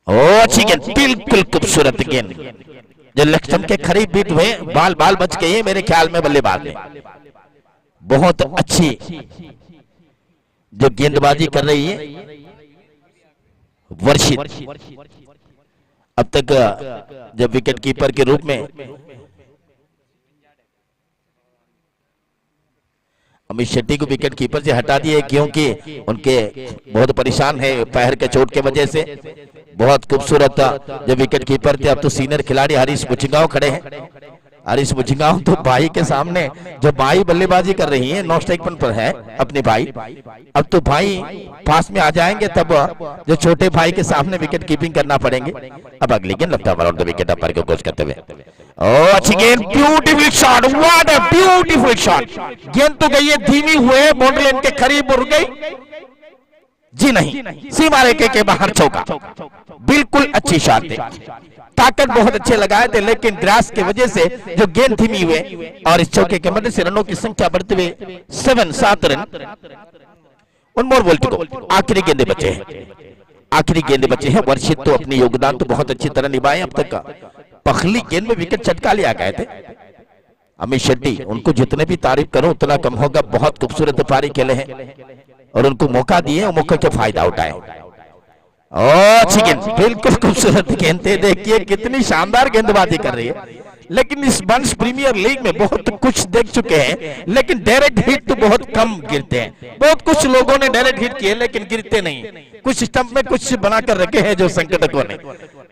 ओ अच्छी गेंद, बिल्कुल खूबसूरत गेंद जो लक्ष्मण के करीब बीट हुए, बाल बाल बच गए मेरे ख्याल में बल्लेबाज ने। बहुत अच्छी जो गेंदबाजी कर रही है वर्षित, अब तक जब विकेट कीपर के रूप में अमित शेट्टी को विकेट कीपर से हटा दिए, क्योंकि उनके बहुत परेशान है पैर के चोट के वजह से। बहुत खूबसूरत जो विकेट कीपर थे, अब तो सीनियर खिलाड़ी हरीश मुझगांव खड़े हैं। हरीश मुझगांव तो भाई के सामने जो भाई बल्लेबाजी कर रही है, नॉन स्ट्राइक पर है अपने भाई, अब तो भाई पास में आ जाएंगे, तब जो छोटे भाई के सामने विकेट कीपिंग करना पड़ेंगे। अब अगली गेंद left arm the wicket, umpire को कोच करते हुए। ओ अच्छी गेंद, beautiful shot, what a beautiful shot. गेंद तो गई है धीमी हुए, बाउंड्री लाइन के करीब उड़ गई, जी नहीं, सीमा रेखे के बाहर चौका। बिल्कुल अच्छी शॉट थी, ताकत बहुत अच्छे लगाए थे, लेकिन ग्रास की वजह से जो गेंद धीमी हुए और इस चौके के मदद से रनों की संख्या बढ़ते हुए 7 run. One more ball to go, आखिरी गेंदे बचे हैं, आखिरी गेंदे बचे हैं। वर्षित तो अपनी योगदान तो बहुत अच्छी तरह निभाए, अब तक पहली गेंद में विकेट चटका लिया गए थे। अमित शेट्टी, उनको जितने भी तारीफ करो उतना कम होगा, बहुत खूबसूरत पारी खेले हैं और उनको मौका दिए, मौके का फायदा उठाए। अच्छी गेंद, बिल्कुल खूबसूरत गेंद थे, देखिए कितनी शानदार गेंदबाजी कर रही है। लेकिन इस बंश प्रीमियर लीग में बहुत कुछ देख चुके हैं, लेकिन डायरेक्ट हिट तो बहुत कम गिरते हैं। बहुत कुछ लोगों ने डायरेक्ट हिट किए लेकिन गिरते नहीं, कुछ स्टंप में कुछ बनाकर रखे हैं जो संगठकों ने।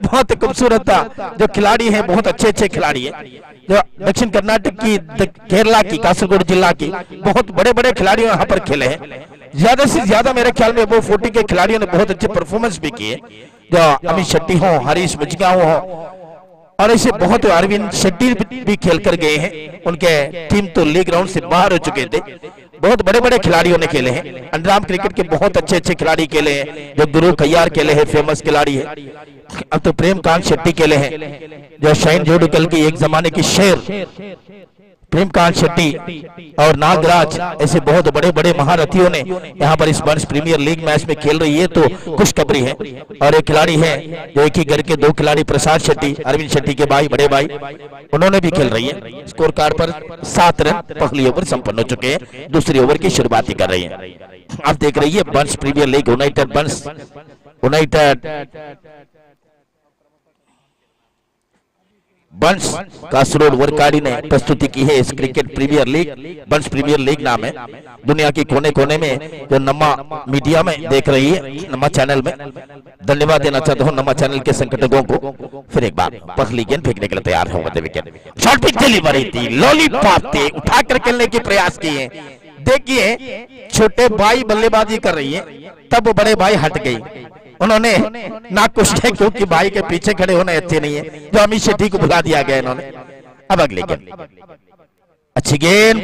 बहुत खूबसूरत जो खिलाड़ी हैं, बहुत अच्छे अच्छे खिलाड़ी हैं, जो दक्षिण कर्नाटक की, केरला की, कासरगोड जिला की बहुत बड़े बड़े खिलाड़ी यहाँ पर खेले हैं। ज्यादा से ज्यादा मेरे ख्याल में वो 40 के खिलाड़ियों ने बहुत अच्छे परफॉर्मेंस भी किए, जो अमित शेट्टी हो, हरीश मुझगांव हो, और ऐसे बहुत अरविंद शेट्टी भी खेल कर गए हैं। उनके टीम तो लीग राउंड से बाहर हो चुके थे। बहुत बड़े बड़े खिलाड़ियों ने खेले हैं, अंडरआर्म क्रिकेट के बहुत अच्छे अच्छे खिलाड़ी खेले हैं, जो गुरु कयार खेले हैं, फेमस खिलाड़ी है। अब तो प्रेमकांत शेट्टी खेले हैं, जो शाइन जोडुकल की एक जमाने की शेर प्रेमकांत शेट्टी और नागराज, ऐसे बहुत बड़े बड़े महारथियों ने यहाँ पर इस वर्ष प्रीमियर लीग मैच में खेल रही है, तो खुशखबरी है। और एक खिलाड़ी है जो एक ही घर के दो खिलाड़ी, प्रसाद शेट्टी, अरविंद शेट्टी के भाई, बड़े भाई, उन्होंने भी खेल रही है। स्कोर कार्ड पर 7 रन पहली ओवर संपन्न हो चुके हैं, दूसरी ओवर की शुरुआत ही कर रही है। आप देख रही है Bunts premier league, united Bunts, united Bunts Kasaragod Varkadi ने प्रस्तुति की है इस cricket premier league. Bunts premier league नाम है। दुनिया के कोने कोने में जो नमा मीडिया में देख रही है, नमा चैनल में, धन्यवाद देना चाहता हूँ नमा चैनल के संगठकों को। फिर एक बार पहली गेंद फेंकने के लिए तैयार है मध्य विकेट। शॉर्ट पिच डिलीवरी थी, लॉलीपॉप थे, उठाकर खेलने के प्रयास किए। देखिए छोटे भाई बल्लेबाजी कर रही है, तब बड़े भाई हट गई। उन्होंने नाखुश है क्योंकि भाई के पीछे खड़े होने अच्छे नहीं है, जो अमित शेट्टी को बुला दिया गया इन्होंने। अब अगली गेंद, अच्छी गेंद,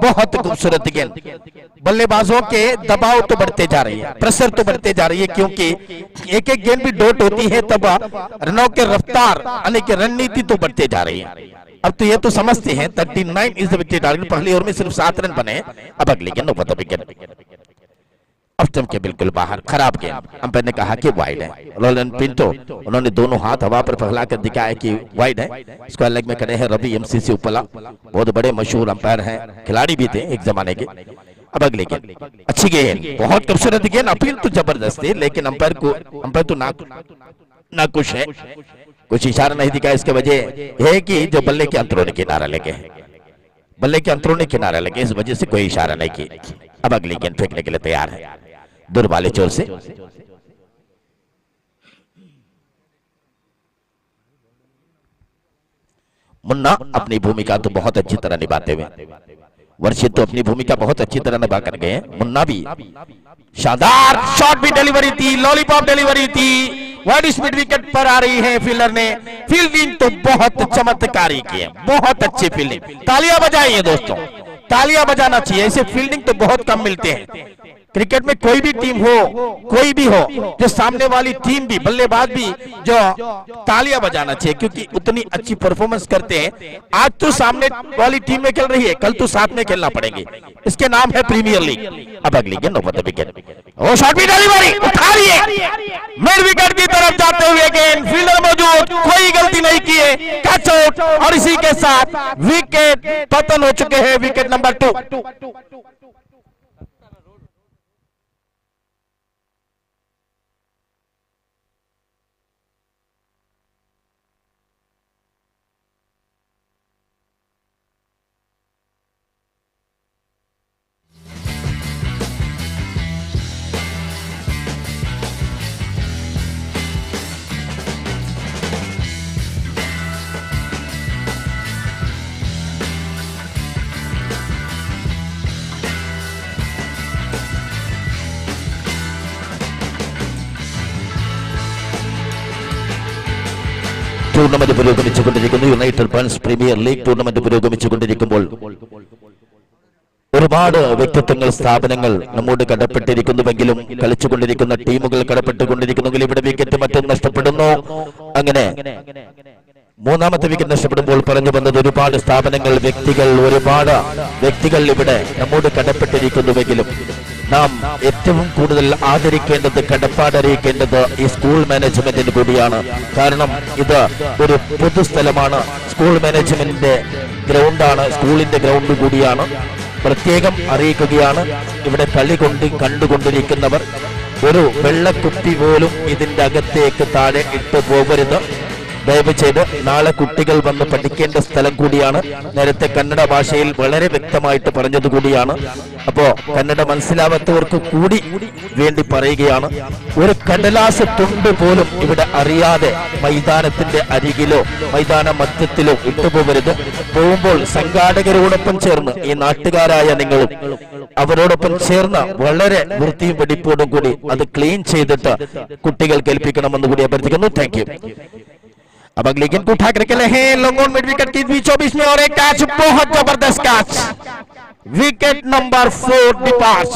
बहुत खूबसूरत गेंद। बल्लेबाजों के दबाव तो बढ़ते जा रही है, प्रेशर तो बढ़ते जा रही है, क्योंकि एक एक गेंद भी डॉट होती है तब रनों के रफ्तार यानी कि रणनीति तो बढ़ते जा रही है। अब तो ये तो समझते हैं 39 इज द विकेट टारगेट। पहली ओवर में सिर्फ 7 रन बने। अब अगली गेंद ऊपर विकेट, अब स्टंप के बिल्कुल बाहर, खराब गेंद। अंपायर ने कहा कि वाइड है। रोलन पिंटो उन्होंने दोनों हाथ हवा पर फैलाकर दिखाया कि वाइड है। स्क्वायर लेग में खड़े हैं रवि एमसीसी उपला, बहुत बड़े मशहूर अंपायर हैं, खिलाड़ी भी थे एक जमाने के। अब अगली गेंद, अच्छी गेंद, बहुत खूबसूरत गेंद। अपील तो जबरदस्त है, लेकिन अंपायर तो नाखुश है, कुछ इशारा नहीं दिखा। इसके वजह है कि जो बल्ले के अंदरूनी किनारा लगे, बल्ले के अंदरूनी किनारा लगे, इस वजह से कोई इशारा नहीं की। अब अगली गेंद फेंकने के लिए तैयार है दूर वाले चोर से। मुन्ना अपनी भूमिका तो बहुत अच्छी तरह निभाते हुए, वर्षित तो अपनी भूमिका बहुत अच्छी तरह निभा कर गए। मुन्ना भी शानदार शॉट भी डिलीवरी थी, लॉलीपॉप डिलीवरी थी, वाइड स्पीड विकेट पर आ रही है। फील्डर ने फील्डिंग तो बहुत चमत्कारी की है, बहुत अच्छी फील्डिंग। तालियां बजाइए दोस्तों, तालियां बजाना चाहिए, ऐसे फील्डिंग तो बहुत कम मिलते हैं। क्रिकेट में कोई भी टीम हो, कोई भी हो, जो सामने वाली टीम भी, बल्लेबाज भी, जो तालियां बजाना चाहिए, क्योंकि उतनी अच्छी परफॉर्मेंस करते हैं। आज तो सामने वाली टीम में खेल रही है, कल तो साथ में खेलना पड़ेंगे। इसके नाम है प्रीमियर लीग। अब अगली गेंद ऊपर विकेट, ओ शॉट भी डिलीवरी, उठा रही है मिड विकेट की तरफ जाते हुए गेंद, फील्डर मौजूद, कोई गलती नहीं की है, कैच आउट। और इसी के साथ विकेट पतन हो चुके हैं, विकेट नंबर 2। ടൂർണമെന്റ് പുരോഗമിച്ചുകൊണ്ടിരിക്കുന്നു. United Bunts premier league tournament പുരോഗമിച്ചുകൊണ്ടിരിക്കുമ്പോൾ ഒരുപാട് വ്യക്തിത്വങ്ങൾ, സ്ഥാപനങ്ങൾ നമ്മോട് കടപ്പെട്ടിരിക്കുന്നുവെങ്കിലും കളിച്ചുകൊണ്ടിരിക്കുന്ന ടീമുകൾ കടപ്പെട്ടുകൊണ്ടിരിക്കുന്നെങ്കിൽ ഇവിടെ വിക്കറ്റ് മറ്റും നഷ്ടപ്പെടുന്നു. അങ്ങനെ മൂന്നാമത്തെ വിക്കറ്റ് നഷ്ടപ്പെടുമ്പോൾ പറഞ്ഞു വന്നത് ഒരുപാട് സ്ഥാപനങ്ങൾ, ഒരുപാട് വ്യക്തികൾ ഇവിടെ നമ്മോട് കടപ്പെട്ടിരിക്കുന്നുവെങ്കിലും നാം ഏറ്റവും കൂടുതൽ ആദരിക്കേണ്ടത്, കടപ്പാടറിയിക്കേണ്ടത് ഈ സ്കൂൾ മാനേജ്മെന്റിന് കൂടിയാണ്. കാരണം ഇത് ഒരു പൊതുസ്ഥലമാണ്, സ്കൂൾ മാനേജ്മെന്റിന്റെ ഗ്രൗണ്ടാണ്, സ്കൂളിന്റെ ഗ്രൗണ്ട് കൂടിയാണ്. പ്രത്യേകം അറിയിക്കുകയാണ്, ഇവിടെ കളി കണ്ടുകൊണ്ടിരിക്കുന്നവർ ഒരു വെള്ളക്കുപ്പി പോലും ഇതിന്റെ അകത്തേക്ക് താഴെ ഇട്ടു പോകരുത്. ദയവ് ചെയ്ത്, നാളെ കുട്ടികൾ വന്ന് പഠിക്കേണ്ട സ്ഥലം കൂടിയാണ്. നേരത്തെ കന്നഡ ഭാഷയിൽ വളരെ വ്യക്തമായിട്ട് പറഞ്ഞതുകൂടിയാണ്. അപ്പോ കന്നഡ മനസ്സിലാവാത്തവർക്ക് കൂടി വേണ്ടി പറയുകയാണ്, ഒരു കടലാസ് തുണ്ട് പോലും ഇവിടെ അറിയാതെ മൈതാനത്തിന്റെ അരികിലോ മൈതാന മധ്യത്തിലോ ഇട്ടുപോകരുത്. പോകുമ്പോൾ സംഘാടകരോടൊപ്പം ചേർന്ന് ഈ നാട്ടുകാരായ നിങ്ങളും അവരോടൊപ്പം ചേർന്ന് വളരെ വൃത്തിയും വെടിപ്പോടും കൂടി അത് ക്ലീൻ ചെയ്തിട്ട് കുട്ടികൾ കേൾപ്പിക്കണമെന്ന് കൂടി അഭ്യർത്ഥിക്കുന്നു. Thank you. अब अगली गेंद को उठा कर खेले हैं लॉन्ग मिड विकेट की बीचों बीच में, और एक कैच, बहुत जबरदस्त कैच, विकेट नंबर 4 डिपार्ट।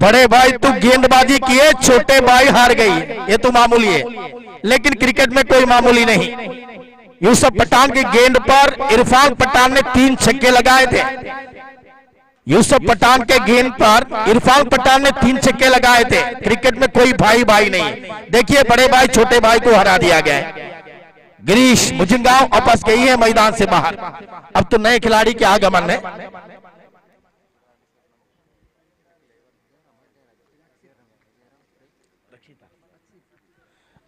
बड़े भाई तो गेंदबाजी किए, छोटे भाई हार गई, ये तो मामूली है, लेकिन क्रिकेट में कोई मामूली नहीं। यूसुफ पठान की गेंद पर इरफान पठान ने 3 छक्के लगाए थे। यूसुफ पठान के गेंद पर इरफान पठान ने 3 छक्के लगाए थे। क्रिकेट में कोई भाई भाई नहीं। देखिए बड़े भाई छोटे भाई को हरा दिया गया है। गिरीश मुजिंगांव वापस गई है मैदान से बाहर। अब तो नए खिलाड़ी के आगमन है।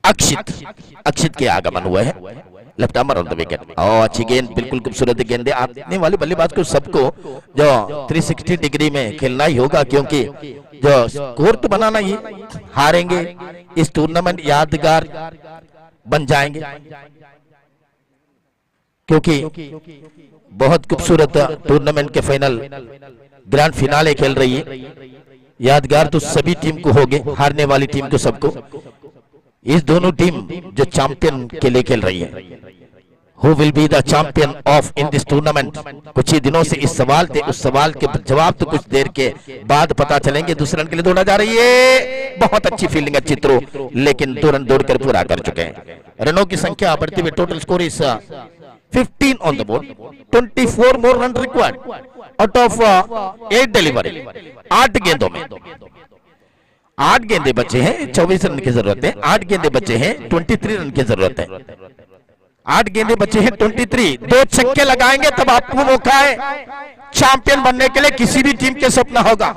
अक्षित के आगमन हुए हैं। Left armour on the wicket. और अच्छी गेंद, बिल्कुल खूबसूरत गेंद। आने वाले बल्लेबाज को सबको जो 360 डिग्री में खेलना ही होगा, क्योंकि जो स्कोर तो बनाना ही, हारेंगे इस टूर्नामेंट यादगार बन जाएंगे, क्योंकि बहुत खूबसूरत टूर्नामेंट के फाइनल ग्रैंड फिनाले खेल रही है। यादगार तो सभी टीम को होंगे, हारने वाली टीम को सबको। इस दोनों टीम जो चैंपियन के लिए खेल रही है, Who will be the champion of in this tournament? कुछ ही दिनों से इस सवाल थे, उस सवाल के जवाब तो कुछ देर के बाद पता चलेंगे। दूसरे रन के लिए दौड़ा जा रही है, बहुत अच्छी फील्डिंग, अच्छी थ्रो, लेकिन 2 रन दौड़कर पूरा कर चुके हैं। रनों की संख्या बढ़ती हुई, total score is 15 on the board, 24 more run required out of 8 delivery. 8 गेंदों में 8 गेंदे बचे हैं, 24 रन की जरूरत है। 8 गेंदे बचे हैं, 23 रन की जरूरत है। 8 गेंदे बचे हैं, 23। 2 छक्के लगाएंगे तब आपको मौका है चैंपियन बनने के लिए। किसी भी टीम के सपना होगा।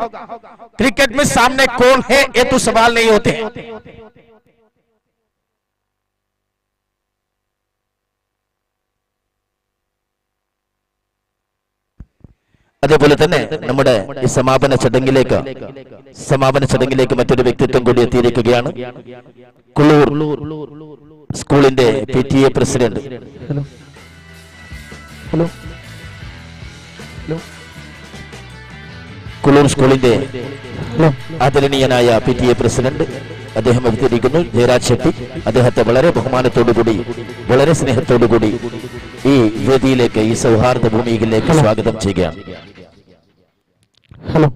क्रिकेट में सामने कौन है ये तो सवाल नहीं होते हैं। അതേപോലെ തന്നെ നമ്മുടെ ഈ സമാപന ചടങ്ങിലേക്ക് മറ്റൊരു വ്യക്തിത്വം കൂടി എത്തിയിരിക്കുകയാണ്. കുളൂർ സ്കൂളിന്റെ PTA പ്രസിഡന്റ്. കുളൂർ സ്കൂളിന്റെ ആദരണീയനായ PTA പ്രസിഡന്റ് അദ്ദേഹം എത്തിയിരിക്കുന്നു, ജയരാജ് ഷെട്ടി. അദ്ദേഹത്തെ വളരെ ബഹുമാനത്തോടുകൂടി, വളരെ സ്നേഹത്തോടുകൂടി ഈ വേദിയിലേക്ക്, ഈ സൗഹാർദ്ദ ഭൂമിയിലേക്ക് സ്വാഗതം ചെയ്യുകയാണ്. हेलो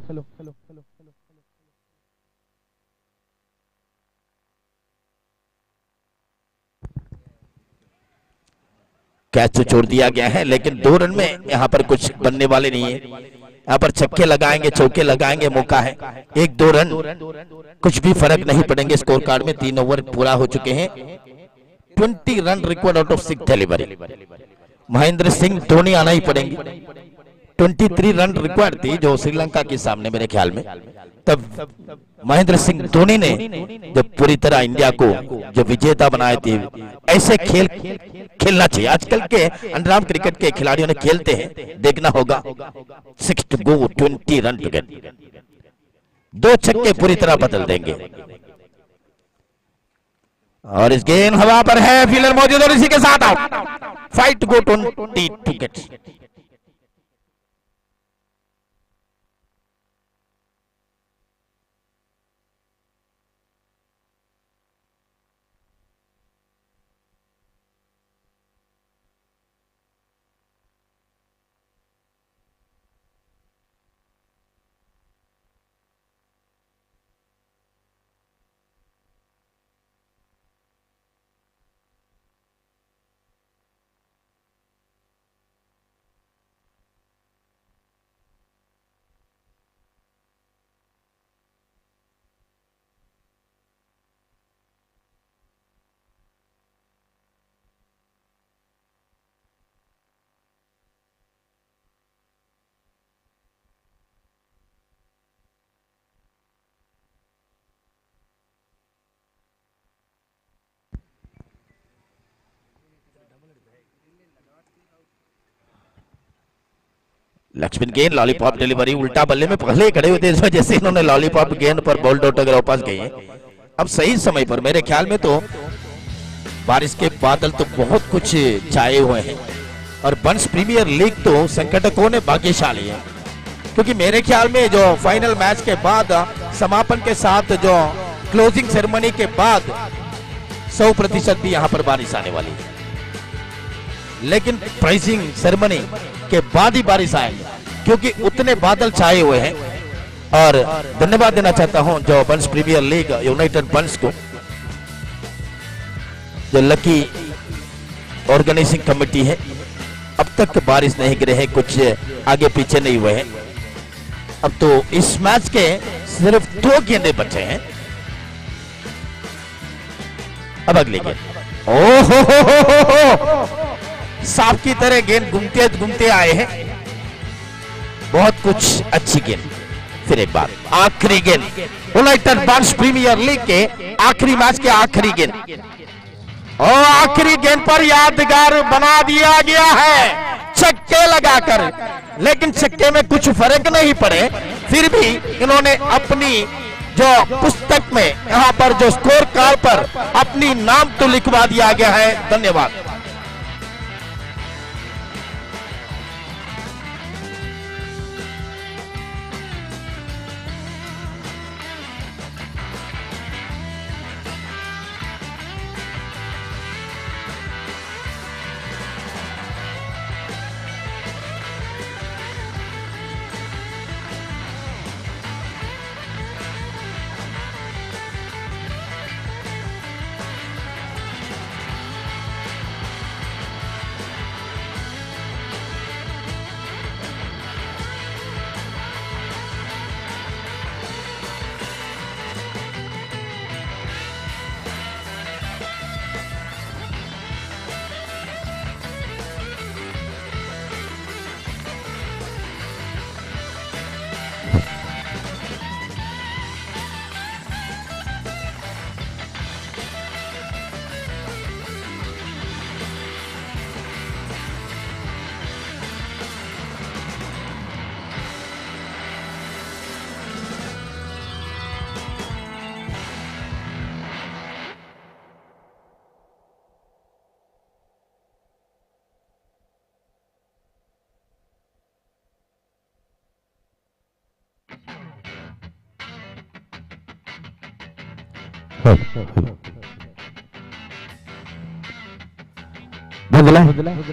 कैच तो छोड़ दिया गया है, लेकिन 2 रन में यहाँ पर कुछ बनने वाले नहीं है। यहाँ पर छक्के लगाएंगे, चौके लगाएंगे, मौका है। 1-2 रन कुछ भी फर्क नहीं पड़ेंगे स्कोर कार्ड में। 3 ओवर पूरा हो चुके हैं। 20 run required out of 6 delivery. Mahendra Singh Dhoni आना ही पड़ेंगे। 23 रन रिक्वायर्ड थी जो श्रीलंका के सामने, मेरे ख्याल में तब महेंद्र सिंह धोनी ने जब पूरी तरह इंडिया को जो विजेता बनाए थे। ऐसे खेलना चाहिए। आजकल के अंडरआर्म क्रिकेट के खिलाड़ियों ने खेलते हैं, देखना होगा। 6 to go, 20 run to get. 2 छक्के पूरी तरह बदल देंगे। और इस गेंद हवा पर है, फील्डर मौजूद और इसी के साथ out. 5 to go, 20 to get। Laxman गेंद, लॉलीपॉप डिलीवरी। उल्टा बल्ले में पहले ही खड़े हुए थे, इस वजह से इन्होंने लॉलीपॉप गेंद पर बॉल डॉट अगर वापस गए। अब सही समय पर, मेरे ख्याल में तो बारिश के बादल तो बहुत कुछ छाए हुए हैं। और बंस प्रीमियर लीग तो संगठकों ने भाग्यशाली है, क्योंकि मेरे ख्याल में जो फाइनल मैच के बाद समापन के साथ जो क्लोजिंग सेरेमनी के बाद 100% भी यहाँ पर बारिश आने वाली है। लेकिन प्राइजिंग सेरेमनी के बाद ही बारिश आएगी, क्योंकि उतने बादल छाए हुए हैं। और धन्यवाद देना चाहता हूं जो बंस प्रीमियर लीग यूनाइटेड बंस को, जो लकी ऑर्गेनाइजिंग कमेटी है। अब तक बारिश नहीं गिरे हैं, कुछ आगे पीछे नहीं हुए हैं। अब तो इस मैच के सिर्फ 2 गेंदे बचे हैं। अब अगली गेंद, ओहो सांप की तरह गेंद घूमते घूमते आए हैं। बहुत कुछ अच्छी गेंद। फिर एक बार आखिरी गेंद, यूनाइटेड बंस प्रीमियर लीग के आखिरी मैच के आखिरी गेंद। और आखिरी गेंद पर यादगार बना दिया गया है छक्के लगाकर, लेकिन छक्के में कुछ फर्क नहीं पड़े, फिर भी इन्होंने अपनी जो पुस्तक में यहाँ पर जो स्कोर कार्ड पर अपनी नाम तो लिखवा दिया गया है। धन्यवाद।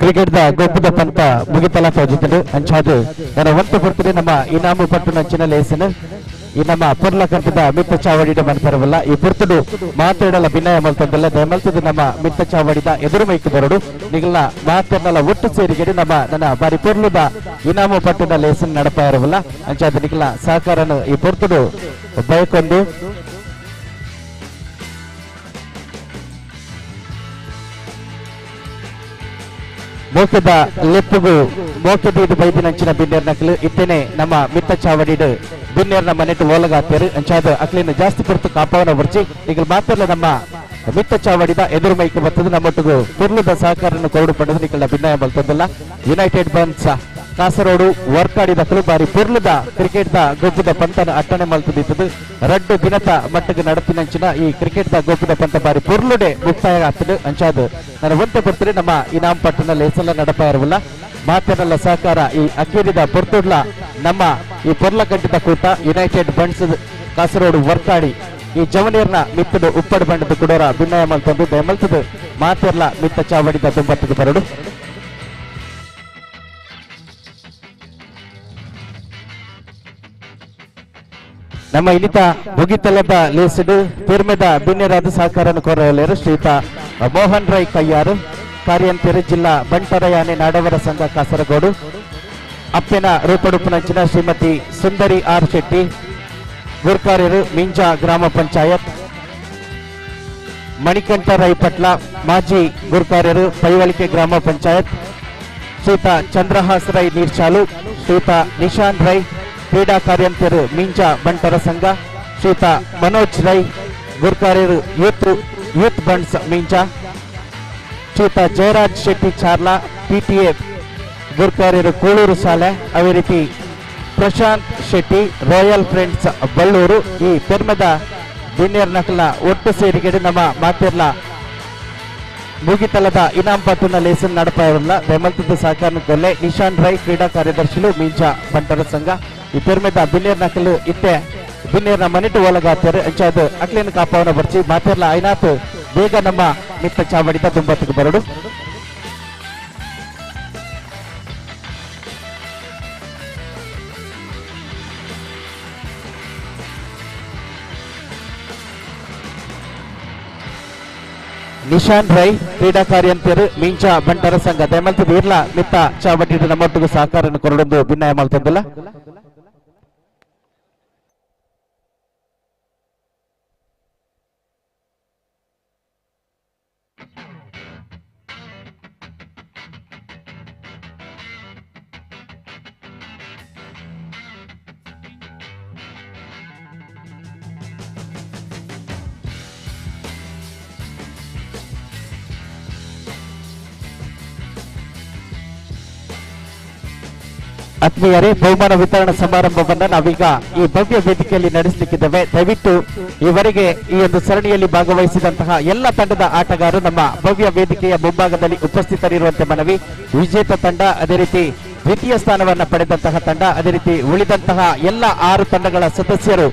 ಕ್ರಿಕೆಟ್ ದ ಗೊಬ್ಬದ ಪಂತ ಮುಗಿತಲ ತೋಜುತ್ತದೆ ಅಂಚಾದು ನನ್ನ ಒಂಟು ಕೊಡ್ತದೆ ನಮ್ಮ ಇನಾಮು ಪಟ್ಟು ನಂಚಿನ ಲೇಸನ್ ಈ ನಮ್ಮ ಪುರ್ಲ ಕಂಟದ ಮಿತ್ತ ಚಾವಡಿದ ಮನ್ಪರವಲ್ಲ ಈ ಪುರ್ತುಡು ಮಾತಾಡಲ ಭಿನ್ನಯ ಮಲ್ತದಲ್ಲ ದಯಮಲ್ತದು ನಮ್ಮ ಮಿತ್ತ ಚಾವಡಿದ ಎದುರು ಮೈಕ್ ಬರಡು ನಿಗಲ ಮಾತಾಡಲ ಒಟ್ಟು ಸೇರಿಗೆಡು ನಮ್ಮ ನನ್ನ ಬಾರಿ ಪುರ್ಲುದ ಇನಾಮು ಪಟ್ಟುದ ಲೇಸನ್ ನಡಪ ಇರವಲ್ಲ ಅಂಚಾದು ನಿಗಲ ಸಹಕಾರನು ಈ ಪುರ್ತುಡು ಬಯಕೊಂದು ಮೋಕದ ಲೆಪ್ಪುಗು ಮೋಕದ ಇದು ಬೈದಿನಂಚಿನ ಬಿನ್ನೇರ್ ನಕಲು ಇತ್ತೇನೆ ನಮ್ಮ ಮಿತ್ತ ಚಾವಡಿಡು ಬಿನ್ನೇರ್ನ ಮನೆಟ್ಟು ಓಲಗಾತೇರು ಅಂಚಾದ ಅಕ್ಲಿನ ಜಾಸ್ತಿ ಪುರ್ತು ಕಾಪವನ ಬರ್ಚಿ ಈಗ ಮಾತ್ರಲ್ಲ ನಮ್ಮ ಮಿತ್ತ ಚಾವಡಿದ ಎದುರು ಮೈಕ್ ಬರ್ತದೆ ನಮ್ಮೊಟ್ಟಿಗೂ ಪುರ್ಲದ ಸಹಕಾರವನ್ನು ಕೊರಡು ಪಡೆದು ನಿಕಲ ಭಿನ್ನಾಯ ಬಲ್ತದಲ್ಲ ಯುನೈಟೆಡ್ ಬನ್ಸ್ ಕಾಸರೋಡು ವರ್ಕಾಡಿದ ಬಾರಿ ಪುರ್ಲದ ಕ್ರಿಕೆಟ್ ದ ಗೊಬ್ಬದ ಪಂತನ ಅಟ್ಟಣೆ ಮಲ್ತದಿತ್ತದು ರಡ್ಡು ದಿನದ ಮಟ್ಟಿಗೆ ನಡಪಿನಂಚಿನ ಈ ಕ್ರಿಕೆಟ್ ದ ಗೊಬ್ಬದ ಪಂತ ಬಾರಿ ಪುರ್ಲುಡೆ ಮುಕ್ತಾಯ ಆಗ್ತದೆ ಅಂಚಾದು ನಾನು ಒಂಟೆ ಬರ್ತಾರೆ ನಮ್ಮ ಇನಾಮ್ ಪಟ್ಟಣ ಲೇಸಲ್ಲ ನಡಪ ಇರವಲ್ಲ ಮಾತನಲ್ಲ ಸಹಕಾರ ಈ ಅಕ್ಕೇರಿದ ಪೊರ್ತುಡ್ಲ ನಮ್ಮ ಈ ಪೊರ್ಲ ಕಂಟಿದ ಕೂಟ ಯುನೈಟೆಡ್ ಬನ್ಸ್ ಕಾಸರೋಡು ವರ್ಕಾಡಿ ಈ ಜವನಿಯರ್ನ ಮಿತ್ತದು ಉಪ್ಪಡು ಬಂಡದ ಕುಡೋರ ಭಿನ್ನಾಯ ಮಲ್ತಂದು ದಯಮಲ್ತದು ಮಾತೆರ್ಲ ಮಿತ್ತ ಚಾವಡಿದ ತುಂಬತ್ತದು ಬರಡು ನಮ್ಮ ಇನ್ನಿತ ಮುಗಿತಲದ ಲೇಸಡು ಪಿರ್ಮೆದ ಬಿನ್ನೆರಾದ ಸಹಕಾರನ ಕೋರಲೇರು ಶ್ರೀತ ಮೋಹನ್ ರೈ ಕಯ್ಯಾರು ಕಾರ್ಯಂತಿರು ಜಿಲ್ಲಾ ಬಂಟರಯಾನೆ ನಾಡವರ ಸಂಘ ಕಾಸರಗೋಡು ಅಪ್ಪೆನ ರೂಪಡುಪುನಂಚಿನ ಶ್ರೀಮತಿ ಸುಂದರಿ ಆರ್ ಶೆಟ್ಟಿ ಗುರ್ಕಾರ್ಯರು ಮಿಂಜಾ ಗ್ರಾಮ ಪಂಚಾಯತ್ ಮಣಿಕಂಠ ರೈ ಪಟ್ಲ ಮಾಜಿ ಗುರ್ಕಾರ್ಯರು ಪೈವಳಿಕೆ ಗ್ರಾಮ ಪಂಚಾಯತ್ ಶ್ರೀತ ಚಂದ್ರಹಾಸ್ ರೈ ನೀರ್ಚಾಲು ಶ್ರೀತ ನಿಶಾನ್ ರೈ ಕ್ರೀಡಾ ಕಾರ್ಯಂತರು ಮಿಂಜಾ ಬಂಟರ ಸಂಘ ಶ್ರೀತ ಮನೋಜ್ ರೈ ಗುರ್ಕಾರ್ಯರು ಯೂತ್ ಬಂಡ್ಸ್ ಮಿಂಜಾ ಶ್ರೀತ ಜಯರಾಜ್ ಶೆಟ್ಟಿ ಚಾರ್ಲಾ ಪಿಟಿಎ ಗುರ್ಕಾರ್ಯರು ಕೂಳೂರು ಶಾಲೆ ಅದೇ ರೀತಿ ಪ್ರಶಾಂತ್ ಶೆಟ್ಟಿ ರಾಯಲ್ ಫ್ರೆಂಡ್ಸ್ ಬಳ್ಳೂರು ಈ ಪೆರ್ಮದ ಬಿನ್ನೇರ್ ನಕಲ ಒಟ್ಟು ಸೇರಿಕೆಡು ನಮ್ಮ ಮಾತೆರ್ಲ ಮುಗಿತಲದ ಇನಾಮ್ ಪಟ್ಟುನ ಲೇಸನ್ ನಡಪ ಇರಲ್ಲ ಬೆಮಲ್ತದ ಸಹಕಾರ ಕೊಲ್ಲೆ ನಿಶಾನ್ ರೈ ಕ್ರೀಡಾ ಕಾರ್ಯದರ್ಶಿಲು ಮಿಂಜಾ ಬಂಟರ ಸಂಘ ಈ ಪೆರ್ಮೆದ ಬಿನ್ನೇರ್ ನಕಲು ಇತ್ತೆ ಬಿನ್ನೇರ್ನ ಮನೆಟು ಒಳಗಾತಾರೆ ಅಂಚಾದು ಅಕ್ಲೇನ ಕಾಪವನ ಬರ್ಚಿ ಮಾತೆರ್ಲ ಐನಾತ್ ಬೇಗ ನಮ್ಮ ಮಿತ್ತ ಚಾವಡಿದ ತುಂಬತ್ತಿಗೆ ಬರಡು ನಿಶಾನ್ ರೈ ಕ್ರೀಡಾ ಕಾರ್ಯಂತರು ಮಿಂಚಾ ಬಂಟರ ಸಂಘ ದಯಮಲ್ತದ ಇರ್ಲ ಮಿತ್ತ ಚಾವಡಿದ ನಮ್ಮೊಟ್ಟಿಗೆ ಸಹಕಾರವನ್ನು ಕೊರಡೊಂದು ಭಿನ್ನಾಯ ಮಾಡ್ತಂದಲ್ಲ ಆತ್ಮೀಯರೇ, ಬಹುಮಾನ ವಿತರಣಾ ಸಮಾರಂಭವನ್ನ ನಾವೀಗ ಈ ಭವ್ಯ ವೇದಿಕೆಯಲ್ಲಿ ನಡೆಸಲಿಕ್ಕಿದ್ದೇವೆ. ದಯವಿಟ್ಟು ಈವರೆಗೆ ಈ ಒಂದು ಸರಣಿಯಲ್ಲಿ ಭಾಗವಹಿಸಿದಂತಹ ಎಲ್ಲ ತಂಡದ ಆಟಗಾರರು ನಮ್ಮ ಭವ್ಯ ವೇದಿಕೆಯ ಮುಂಭಾಗದಲ್ಲಿ ಉಪಸ್ಥಿತರಿರುವಂತೆ ಮನವಿ. ವಿಜೇತ ತಂಡ, ಅದೇ ರೀತಿ ದ್ವಿತೀಯ ಸ್ಥಾನವನ್ನ ಪಡೆದಂತಹ ತಂಡ, ಅದೇ ರೀತಿ ಉಳಿದಂತಹ ಎಲ್ಲ 6 ತಂಡಗಳ ಸದಸ್ಯರು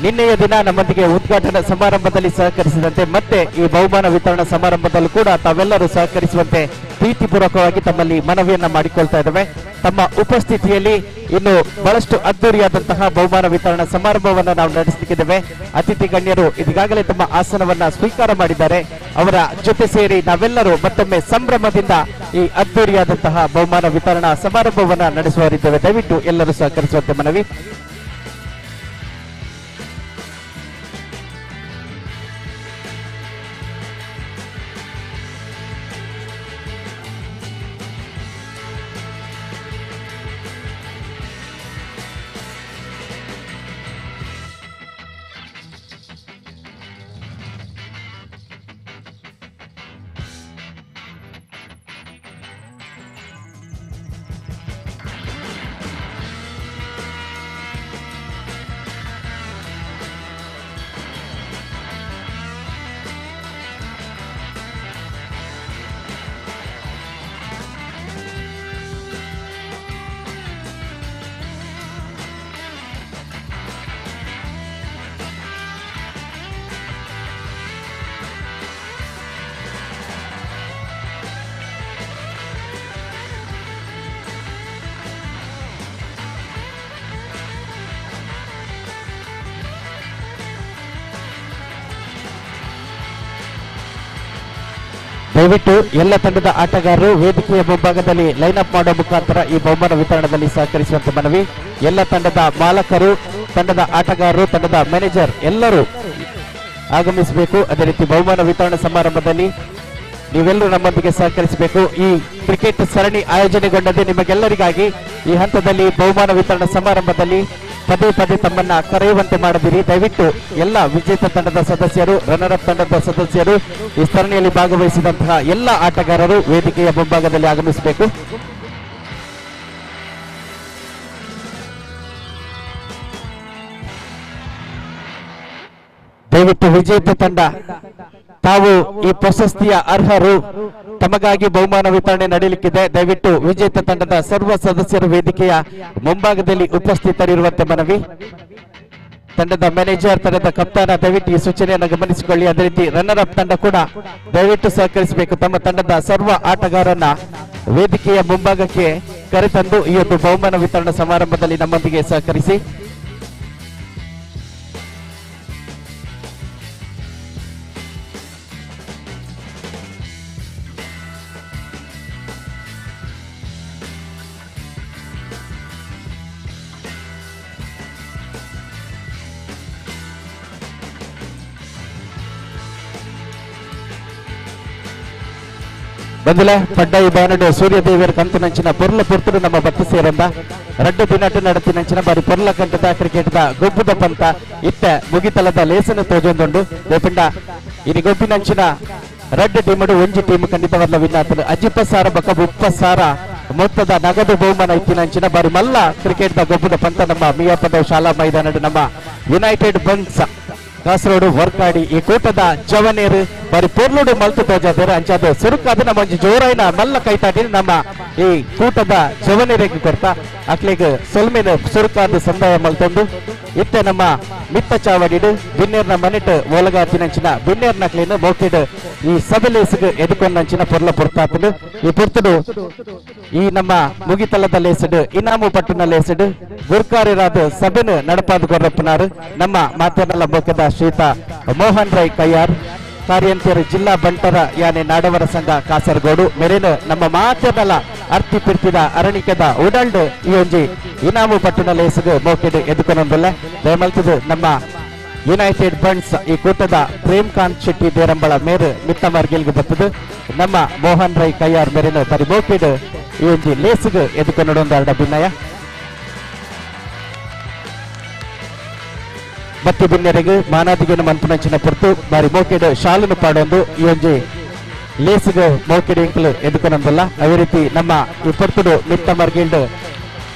ನಿನ್ನೆಯ ದಿನ ನಮ್ಮೊಂದಿಗೆ ಉದ್ಘಾಟನಾ ಸಮಾರಂಭದಲ್ಲಿ ಸಹಕರಿಸಿದಂತೆ ಮತ್ತೆ ಈ ಬಹುಮಾನ ವಿತರಣಾ ಸಮಾರಂಭದಲ್ಲೂ ಕೂಡ ತಾವೆಲ್ಲರೂ ಸಹಕರಿಸುವಂತೆ ಪ್ರೀತಿಪೂರ್ವಕವಾಗಿ ತಮ್ಮಲ್ಲಿ ಮನವಿಯನ್ನ ಮಾಡಿಕೊಳ್ತಾ ಇದ್ದೇವೆ. ತಮ್ಮ ಉಪಸ್ಥಿತಿಯಲ್ಲಿ ಇನ್ನು ಬಹಳಷ್ಟು ಅದ್ದೂರಿಯಾದಂತಹ ಬಹುಮಾನ ವಿತರಣಾ ಸಮಾರಂಭವನ್ನು ನಾವು ನಡೆಸಲಿಕ್ಕಿದ್ದೇವೆ. ಅತಿಥಿ ಗಣ್ಯರು ಈಗಾಗಲೇ ತಮ್ಮ ಆಸನವನ್ನ ಸ್ವೀಕಾರ ಮಾಡಿದ್ದಾರೆ. ಅವರ ಜೊತೆ ಸೇರಿ ನಾವೆಲ್ಲರೂ ಮತ್ತೊಮ್ಮೆ ಸಂಭ್ರಮದಿಂದ ಈ ಅದ್ದೂರಿಯಾದಂತಹ ಬಹುಮಾನ ವಿತರಣಾ ಸಮಾರಂಭವನ್ನ ನಡೆಸುವರಿದ್ದೇವೆ. ದಯವಿಟ್ಟು ಎಲ್ಲರೂ ಸಹಕರಿಸುವಂತೆ ಮನವಿ. ದಯವಿಟ್ಟು ಎಲ್ಲ ತಂಡದ ಆಟಗಾರರು ವೇದಿಕೆಯ ಮುಂಭಾಗದಲ್ಲಿ ಲೈನ್ ಅಪ್ ಮಾಡುವ ಮುಖಾಂತರ ಈ ಬಹುಮಾನ ವಿತರಣದಲ್ಲಿ ಸಹಕರಿಸುವಂತೆ ಮನವಿ. ಎಲ್ಲ ತಂಡದ ಮಾಲಕರು, ತಂಡದ ಆಟಗಾರರು, ತಂಡದ ಮ್ಯಾನೇಜರ್ ಎಲ್ಲರೂ ಆಗಮಿಸಬೇಕು. ಅದೇ ರೀತಿ ಬಹುಮಾನ ವಿತರಣಾ ಸಮಾರಂಭದಲ್ಲಿ ನೀವೆಲ್ಲರೂ ನಮ್ಮೊಂದಿಗೆ ಸಹಕರಿಸಬೇಕು. ಈ ಕ್ರಿಕೆಟ್ ಸರಣಿ ಆಯೋಜನೆಗೊಂಡದ್ದು ನಿಮಗೆಲ್ಲರಿಗಾಗಿ. ಈ ಹಂತದಲ್ಲಿ ಬಹುಮಾನ ವಿತರಣಾ ಸಮಾರಂಭದಲ್ಲಿ ಪದೇ ಪದೇ ತಮ್ಮನ್ನ ಕರೆಯುವಂತೆ ಮಾಡದಿರಿ. ದಯವಿಟ್ಟು ಎಲ್ಲ ವಿಜೇತ ತಂಡದ ಸದಸ್ಯರು, ರನ್ನರ್ ಅಪ್ ತಂಡದ ಸದಸ್ಯರು, ಈ ಸರಣಿಯಲ್ಲಿ ಭಾಗವಹಿಸಿದಂತಹ ಎಲ್ಲ ಆಟಗಾರರು ವೇದಿಕೆಯ ಮುಂಭಾಗದಲ್ಲಿ ಆಗಮಿಸಬೇಕು. ದಯವಿಟ್ಟು ವಿಜೇತ ತಂಡ ತಾವು ಈ ಪ್ರಶಸ್ತಿಯ ಅರ್ಹರು, ತಮಗಾಗಿ ಬಹುಮಾನ ವಿತರಣೆ ನಡೆಯಲಿಕ್ಕಿದೆ. ದಯವಿಟ್ಟು ವಿಜೇತ ತಂಡದ ಸರ್ವ ಸದಸ್ಯರು ವೇದಿಕೆಯ ಮುಂಭಾಗದಲ್ಲಿ ಉಪಸ್ಥಿತರಿರುವಂತೆ ಮನವಿ. ತಂಡದ ಮ್ಯಾನೇಜರ್, ತಂಡದ ಕಪ್ತಾನ ದಯವಿಟ್ಟು ಈ ಸೂಚನೆಯನ್ನು ಗಮನಿಸಿಕೊಳ್ಳಿ. ಅದೇ ರೀತಿ ರನ್ನರ್ ಅಪ್ ತಂಡ ಕೂಡ ದಯವಿಟ್ಟು ಸಹಕರಿಸಬೇಕು. ತಮ್ಮ ತಂಡದ ಸರ್ವ ಆಟಗಾರರನ್ನ ವೇದಿಕೆಯ ಮುಂಭಾಗಕ್ಕೆ ಕರೆತಂದು ಈ ಒಂದು ಬಹುಮಾನ ವಿತರಣಾ ಸಮಾರಂಭದಲ್ಲಿ ನಮ್ಮೊಂದಿಗೆ ಸಹಕರಿಸಿ. ಬಂದಿಲ್ಲ ಪಡ್ಡಾಯಿ ಬಾನಡು ಸೂರ್ಯದೇವಿಯರ ಕಂತಿನಂಚಿನ ಪೊರ್ಲ ಪೊರ್ತುಡು ನಮ್ಮ ಬತ್ತಿ ಸೇರಂದ ರಡ್ಡು ದಿನಟ್ಟು ನಡತಿನಂಚಿನ ಬಾರಿ ಪೊರ್ಲ ಕಂಟದ ಕ್ರಿಕೆಟ್ದ ಗೊಬ್ಬುದ ಪಂತ ಇತ್ತ ಮುಗಿತಲದ ಲೇಸನ ತೋಜೊಂದುಂಡು ರೇಪಿಂಡ ಇನಿ ಗೊಬ್ಬಿನಂಚಿನ ರಡ್ಡು ಟೀಮಡು ಒಂಜಿ ಟೀಮ್ ಖಂಡಿತವಲ್ಲ ವಿನ್ನಾತನು 50,000 ಬಕ 30,000 ಮೊತ್ತದ ನಗದು ಬಹುಮಾನ ಇತ್ತಿನಂಚಿನ ಬಾರಿ ಮಲ್ಲ ಕ್ರಿಕೆಟ್ದ ಗೊಬ್ಬುದ ಪಂತ ನಮ್ಮ ಮಿಯಾಪದ ಶಾಲಾ ಮೈದಾನಡು ನಮ್ಮ ಯುನೈಟೆಡ್ ಬಂಕ್ಸ್ ಕಾಸರಗೋಡು ವರ್ಕಾಡಿ ಈ ಕೂಟದ ಜವನೇರು ಬಾರಿ ಪೊರ್ಲುಡು ಮಲ್ತು ತೋಜಾದೇರು ಅಂಚಾದ ಸುರುಕಾದ ನಮ್ಮ ಒಂಜಿ ಜೋರಾಯಿನ ಮಲ್ಲ ಕೈತಾಡಿ ನಮ್ಮ ಈ ಕೂಟದ ಜವನೇರಿಗೆ ಕೊಡ್ತಾ ಅಕ್ಲಿಗೆ ಸೊಲ್ಮೇನು ಸುರುಕಾದ ಸಂದಾಯ ಮಲ್ತೊಂದು ಇತ್ತೆ ನಮ್ಮ ಮಿತ್ತ ಚಾವಡಿಡು ಬಿನ್ನೇರ್ನ ಮನೆಟ್ ಓಲಗಾತಿನಂಚಿನ ಬಿನ್ನೇರ್ ನಕ್ಲಿನ ಮೋಕಿಡು ಈ ಸಬಲೇಸಿಗೆ ಎದುಕೊಂಡಂಚಿನ ಪೊರ್ಲ ಪೊರ್ತಾತಡು ಈ ಪೊರ್ತುಡು ಈ ನಮ್ಮ ಮುಗಿತಲದ ಲೇಸಡು ಇನಾಮು ಪಟ್ಟಣ ಲೇಸಡು ಗುರ್ಕಾರಿರಾದ ಸಭೆನು ನಡಪಾದ ಗೊರ್ರಪ್ಪನಾರು ನಮ್ಮ ಮಾತೇನಲ್ಲ ಬೋಕದ ಶ್ರೀತ ಮೋಹನ್ ರೈ ಕಯ್ಯಾರ್ ಕಾರ್ಯಂತಿಯರು ಜಿಲ್ಲಾ ಬಂಟರ ಯಾನೆ ನಾಡವರ ಸಂಘ ಕಾಸರಗೋಡು ಮೇರೇನು ನಮ್ಮ ಮಾತೇನಲ್ಲ ಅರ್ತಿ ಪಿರ್ತಿದ ಅರಣಿಕೆದ ಉಡಲ್ಡು ಈ ಒಂಜಿ ಇನಾಮು ಪಟ್ಟಣ ಲೇಸಡು ಮೋಕೆಡು ಎದುಕೊನೊಂದಲ್ಲ ದಯಮಲ್ತದು ನಮ್ಮ ಯುನೈಟೆಡ್ ಬಂಡ್ಸ್ ಈ ಕೂಟದ ಪ್ರೇಮ್ಕಾಂತ್ ಶೆಟ್ಟಿ ದೇರಂಬಳ ಮೇರು ಮಿತ್ತಮರ್ಗಿಲ್ಗೆ ಬರ್ತದು ನಮ್ಮ ಮೋಹನ್ ರೈ ಕಯ್ಯಾರ್ ಮೇರೇನು ಬರಿ ಮೋಕೆಡು ಈ ಒಂಜಿ ಲೇಸುಗೆ ಎದುಕೊನೊಂದು ಅರ್ಡ ಭಿನ್ನಯ ಮತ್ತೆ ಬಿನ್ನೆರೆಗೆ ಮಾನಾದಿಗೆನು ಮಂತುನಂಚಿನ ಪುರ್ತು ಬಾರಿ ಮೋಕೆಡು ಶಾಲುನು ಪಾಡೊಂದು ಈ ಒಂಜಿ ಲೇಸುಗೆ ಮೋಕೆಡು ಇಂಕಲು ಎದುಕೊನೊಂದಲ್ಲ ಅದೇ ರೀತಿ ನಮ್ಮ ಈ ಪೊರ್ತುಡು ಮಿತ್ತ ಮರ್ಗಿಲ್ಡ್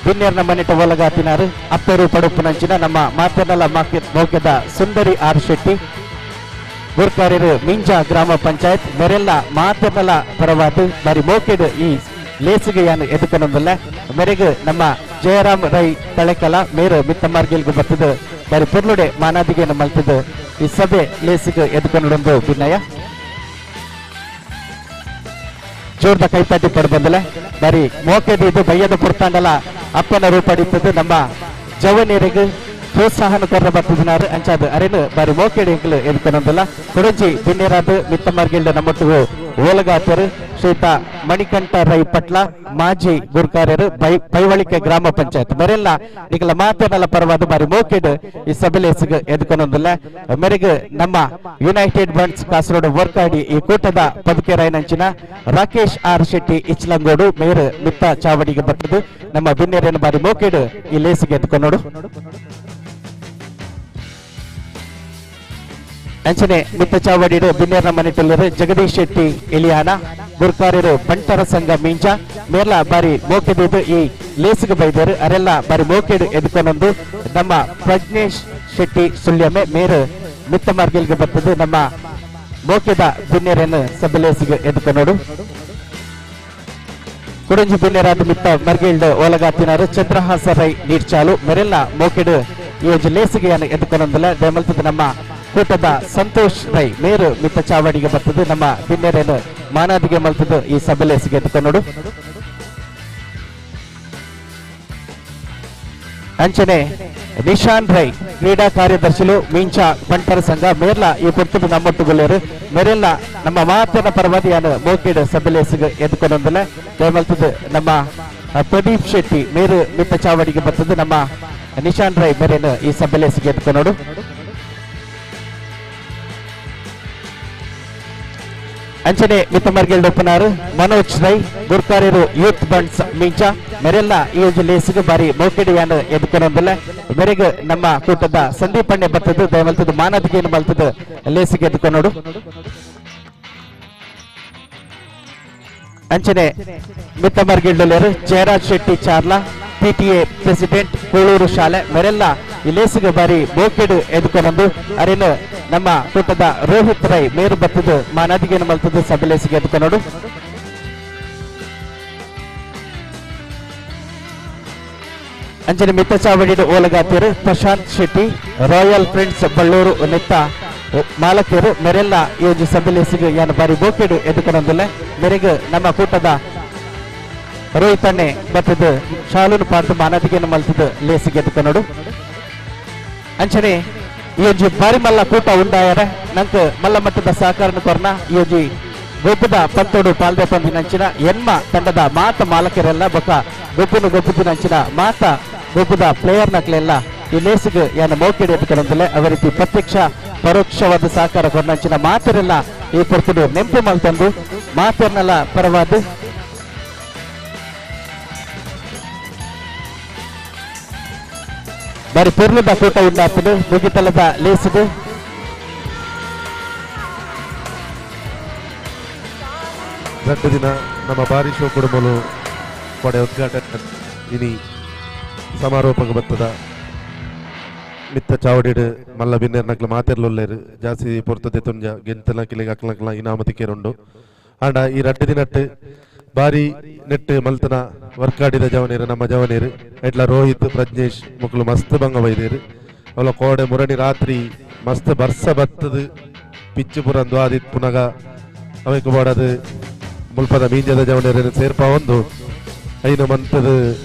ಬಿನ್ನೇರ್ನ ಮನೆಟ ಒಲಗಾತಿನಾರು ಅಪ್ಪರು ಪಡುಪುನಂಚಿನ ನಮ್ಮ ಮಾತೆನಲ ಮೌಕ್ಯದ ಸುಂದರಿ ಆರ್ ಶೆಟ್ಟಿ ಗುರ್ಕಾರ್ಯರು ಮಿಂಜಾ ಗ್ರಾಮ ಪಂಚಾಯತ್ ಮೆರೆಲ್ಲ ಮಾತೆನಲ ಪರವಾದ ಬಾರಿ ಮೋಕೆಡ್ ಈ ಲೇಸಿಗೆ ಯಾನು ಎದುಕನೊಂದಲ್ಲ ಮೆರೆಗೆ ನಮ್ಮ ಜಯರಾಮ್ ರೈ ತಳೆಕಲ ಮೇರು ಮಿತ್ತ ಮಾರ್ಗಿಲ್ಗು ಬರ್ತದ ಬಾರಿ ಪೊರ್ಲುಡೆ ಮಾನಾದಿಗೆಯನ್ನು ಮಲ್ತದ ಈ ಸಭೆ ಲೇಸಿಗೆ ಎದುಕೊಂಡೊಂದು ಭಿನ್ನಯ ಜೋರ್ದ ಕೈತಾಟಿ ಪಡ ಬಂದಲೆ ಬಾರಿ ಮೋಕೆದು ಇದು ಬಯ್ಯದ ಪುರ್ತಾಂಡಲ ಅಪ್ಪನ ರೂಪಡಿತದ್ದು ನಮ್ಮ ಜವನಿಯರಿಗೆ ಪ್ರೋತ್ಸಾಹನ ಕೊರ ಬರ್ತದಿನಾರು ಅಂಚಾದ ಅರೆನು ಬಾರಿ ಮೋಕೆಡ್ ಎಂಕಲು ಎದುಕೊಂಡೊಂದಲ್ಲ ಕೊಡಂಜಿ ಭಿನ್ನೇರಾದ ಮಿತ್ತ ಮಾರ್ಗಿಲ್ಡ ನಮ್ಮೊಟ್ಟಿಗೂ ಓಲಗಾತರು ಶ್ರೀತ ಮಣಿಕಂಠ ರೈ ಪಟ್ಲ ಮಾಜಿ ಗುರ್ಕಾರ್ಯರು ಪೈವಳಿಕೆ ಗ್ರಾಮ ಪಂಚಾಯತ್ ಮೆರೆಲ್ಲ ನಿಗಲ ಮಾತನಲ ಪರವಾದ ಬಾರಿ ಮೋಕೆಡ್ ಈ ಸಭೆಲೇಸಿಗೆ ಎದುಕೊಂಡೊಂದಲ್ಲ ಮೆರೆಗೆ ನಮ್ಮ ಯುನೈಟೆಡ್ ಬಂಡ್ಸ್ ಕಾಸರಗೋಡು ವರ್ಕಾಡಿ ಈ ಕೂಟದ ಪದಕೇರಾಯನಂಚಿನ ರಾಕೇಶ್ ಆರ್ ಶೆಟ್ಟಿ ಇಚ್ಲಂಗೋಡು ಮೇಯರ್ ಮಿತ್ತ ಚಾವಡಿಗೆ ಬರ್ತದೆ ನಮ್ಮ ಬಿನ್ನೇರಿನ ಬಾರಿ ಮೋಕೆಡ್ ಈ ಲೇಸಿಗೆ ಎದುಕೊಂಡೋಡು ಅಂಚನೆ ಮಿತ್ತ ಚಾವಡಿಡು ಬಿನ್ನೇರ್ನ ಮನೆಟಲ್ಲರು ಜಗದೀಶ್ ಶೆಟ್ಟಿ ಇಲಿಯಾನ ಗುರ್ಕಾರ್ಯರು ಬಂಟರ ಸಂಘ ಮೀಂಜ ಮೇರ್ಲ ಬಾರಿ ಮೋಕೆದು ಈ ಲೇಸಿಗೆ ಬೈದರು ಅರೆಲ್ಲ ಬಾರಿ ಮೋಕೆಡು ಎದುಕೊಂಡೊಂದು ನಮ್ಮ ಪ್ರಜ್ನೇಶ್ ಶೆಟ್ಟಿ ಸುಳ್ಯಮೆ ಮೇರು ಮಿತ್ತ ಮಾರ್ಗಿಲ್ಗೆ ಬರ್ತದೆ ನಮ್ಮ ಮೋಕೆದ ಬಿನ್ನೇರನ್ನು ಸಭೆಲೇಸಿಗೆ ಎದುಕೊಂಡೋಡು ಕುಡಂಜಿ ಬಿನ್ನೇರಾದ ಮಿತ್ತ ಮರ್ಗಿಲ್ಡ್ ಓಲಗಾತಿನಾರು ಚಂದ್ರಹಾಸ ರೈ ನೀರ್ಚಾಲು ಮೆರೆಲ್ಲ ಮೋಕೆಡು ಈ ಲೇಸಿಗೆಯನ್ನು ಎದುಕೊಂಡೊಂದಲ್ಲ ದಯಮಲ್ತದ ನಮ್ಮ ಕೂಟದ ಸಂತೋಷ್ ರೈ ಮೇರು ಮಿತ್ತ ಚಾವಡಿಗೆ ಬರ್ತದೆ ನಮ್ಮ ಬಿನ್ನೇರೇನು ಮಾನಾದಿಗೆ ಮಲ್ತದ್ದು ಈ ಸಭೆಲೇಸಿಗೆ ಎದುಕೊಂಡೋಡು ಅಂಚನೆ ನಿಶಾನ್ ರೈ ಕ್ರೀಡಾ ಕಾರ್ಯದರ್ಶಿಲು ಮಿಂಚಾ ಬಂಟರ ಸಂಘ ಮೇರ್ಲ ಈ ಪುರ್ತದ ನಮ್ಮೊಟ್ಟುಗೊಳ್ಳೆರು ಮೇರೆಲ್ಲ ನಮ್ಮ ಮಾತನ ಪರವಾದಿಯಾನು ಮೋಕೆಡ್ ಸಭೆಲೇಸಿಗೆ ಎದುಕೊಂಡೊಂದಲ್ಲ ದಯಮಲ್ತದ್ದು ನಮ್ಮ ಪ್ರದೀಪ್ ಶೆಟ್ಟಿ ಮೇರು ಮಿತ್ತ ಚಾವಡಿಗೆ ಬರ್ತದೆ ನಮ್ಮ ನಿಶಾನ್ ರೈ ಮೇರೇನು ಈ ಸಭೆಲೇಸಿಗೆ ಎದುಕೊಂಡೋಡು ಅಂಚನೆ ಮಿತ್ತ ಮಾರ್ಗಿಲ್ಡ್ ಒಪ್ಪನಾರು ಮನೋಜ್ ರೈ ಗುರ್ಕಾರ್ಯರು ಯೂತ್ ಬಂಡ್ಸ್ ಮಿಂಚಾ ಮೆರೆಲ್ಲ ಈ ಲೇಸಿಗೆ ಬಾರಿ ಮೋಕೆಡ್ ಯಾನು ಎದುಕೊಂಡೊಂದಲ್ಲ ಮೆರೆಗೆ ನಮ್ಮ ಕೂಟದ ಸಂದೀಪಣ್ಣೆ ಬರ್ತದ್ದು ದಯಮಲ್ತದ್ದು ಮಾನದಿಗೆಯನ್ನು ಮಲ್ತದ್ದು ಲೇಸಿಗೆ ಎದುಕೊಂಡೋಡು ಅಂಚನೆ ಮಿತ್ತ ಮಾರ್ಗಿಲ್ಡ್ ಜಯರಾಜ್ ಶೆಟ್ಟಿ ಚಾರ್ಲಾ ಪಿಟಿಎ ಪ್ರೆಸಿಡೆಂಟ್ ಕೋಳೂರು ಶಾಲೆ ಮೆರೆಲ್ಲ ಈ ಲೇಸಿಗೆ ಬಾರಿ ಮೋಕೆಡು ಎದುಕೊಂಡೊಂದು ಅರೇನು ನಮ್ಮ ಕೂಟದ ರೋಹಿತ್ ರೈ ಮೇರು ಬರ್ತದ್ದು ಮಾನಾದಿಗೆಯನ್ನು ಮಲ್ತದ್ದು ಸಭೆಲೇಸಿಗೆ ಎದುಕೊಂಡೋಡು ಅಂಚನೆ ಮಿತ್ತ ಚಾವಡಿ ಓಲಗಾತಿಯರು ಪ್ರಶಾಂತ್ ಶೆಟ್ಟಿ ರಾಯಲ್ ಫ್ರೆಂಡ್ಸ್ ಬಳ್ಳೂರು ನೆತ್ತ ಮಾಲಕಿಯರು ಮೆರೆಲ್ಲ ಈ ಸಭೆಲೇಸಿಗೆ ಯಾನು ಬಾರಿ ಮೋಕೆಡು ಎದುಕೊಂಡೊಂದಿಲ್ಲ ಮೆರೆಗೆ ನಮ್ಮ ಕೂಟದ ರೋಹಿತ್ ಅಣ್ಣೆ ಬರ್ತದ್ದು ಶಾಲೂನು ಪಾರ್ದು ಮಾನದಿಗೆಯನ್ನು ಮಲ್ತದ್ದು ಲೇಸಿಗೆ ಎದುಕೊಂಡೋಡು ಅಂಚನೆ ಈ ಬಾರಿ ಮಲ್ಲ ಕೂಟ ಉಂಡಾಯರ ನಂಗೆ ಮಲ್ಲ ಮಟ್ಟದ ಸಹಕಾರನ ಕೊರ್ನ ಈ ಗೊಬ್ಬದ ಪಂತೋಡು ಪಾಲ್ದೆ ಪಂದಿನಂಚಿನ ಎನ್ಮ ತಂಡದ ಮಾತ ಮಾಲಕರೆಲ್ಲ ಬೊಕ್ಕ ಗೊಬ್ಬದಿನಂಚಿನ ಮಾತ ಗೊಬ್ಬದ ಪ್ಲೇಯರ್ ನಕ್ಲೆಲ್ಲ ಈ ಲೇಸಿಗೆ ಏನು ಮೋಕೆಡ್ ಎದುಕೊಂಡೊಂದಿಲ್ಲ ಅವ ರೀತಿ ಪ್ರತ್ಯಕ್ಷ ಪರೋಕ್ಷವಾದ ಸಹಕಾರ ಕೊರ್ನಂಚಿನ ಮಾತರೆಲ್ಲ ಈ ಪುರ್ತಡು ನೆಂಪು ಮಲ್ತಂದು ಮಾತರ್ನೆಲ್ಲ ಪರವಾದ ಬಾರಿ ಪೂರ್ಣದ ಕೂಟ ಉಂಟಾಗ್ತದೆ ಮುಗಿತಲದ ಲೇಸಿಗೆ രണ്ട് ദിന ನಮ್ಮ ಬಾರಿ ಶೋ ಕುಡುಮಲು ಪಡೆ ಉದ್ಘಾಟನೆ ಇನಿ ಸಮಾರೋಪಕ್ಕೆ ಬರ್ತದ ಮಿತ್ತ ಚಾವಡಿಡು ಮಲ್ಲ ಬಿನ್ನೇರ್ ನಕ್ಲ ಮಾತೆರ್ಲೊಲ್ಲೇರು ಜಾಸ್ತಿ ಪೊರ್ತದೆ ತುಂಜ ಗೆಂತಲ ಕಿಲಿಗೆ ಅಕ್ಲಕ್ಲ ಇನಾಮತಿಕೇರುಂಡು ಆಂಡ ಈ 2 ದಿನಟ್ಟು ಬಾರಿ ನೆಟ್ ಮಲ್ತನ ವರ್ಕಾಡಿದ ಜವನೇರು ನಮ್ಮ ಜವನೇರು ಎಡ್ಲ ರೋಹಿತ್ ಪ್ರಜ್ನೇಶ್ ಮುಕ್ಲು ಮಸ್ತ್ ಬಂಗ ಬೈದೇರು ಅವಳ ಕೋಡೆ ಮುರಣಿ ರಾತ್ರಿ ಮಸ್ತ್ ಬರ್ಸ ಬತ್ತದು ಪಿಚ್ಚು ಪುರಂದು ಆದಿತ್ ಪುನಗ ಅವಕ್ಕೆ ಬಾಡದು ಮುಲ್ಪದ ಮೀಂಜದ ಜವನೇರು ಸೇರ್ಪ ಒಂದು ಐನು ಮಂತದು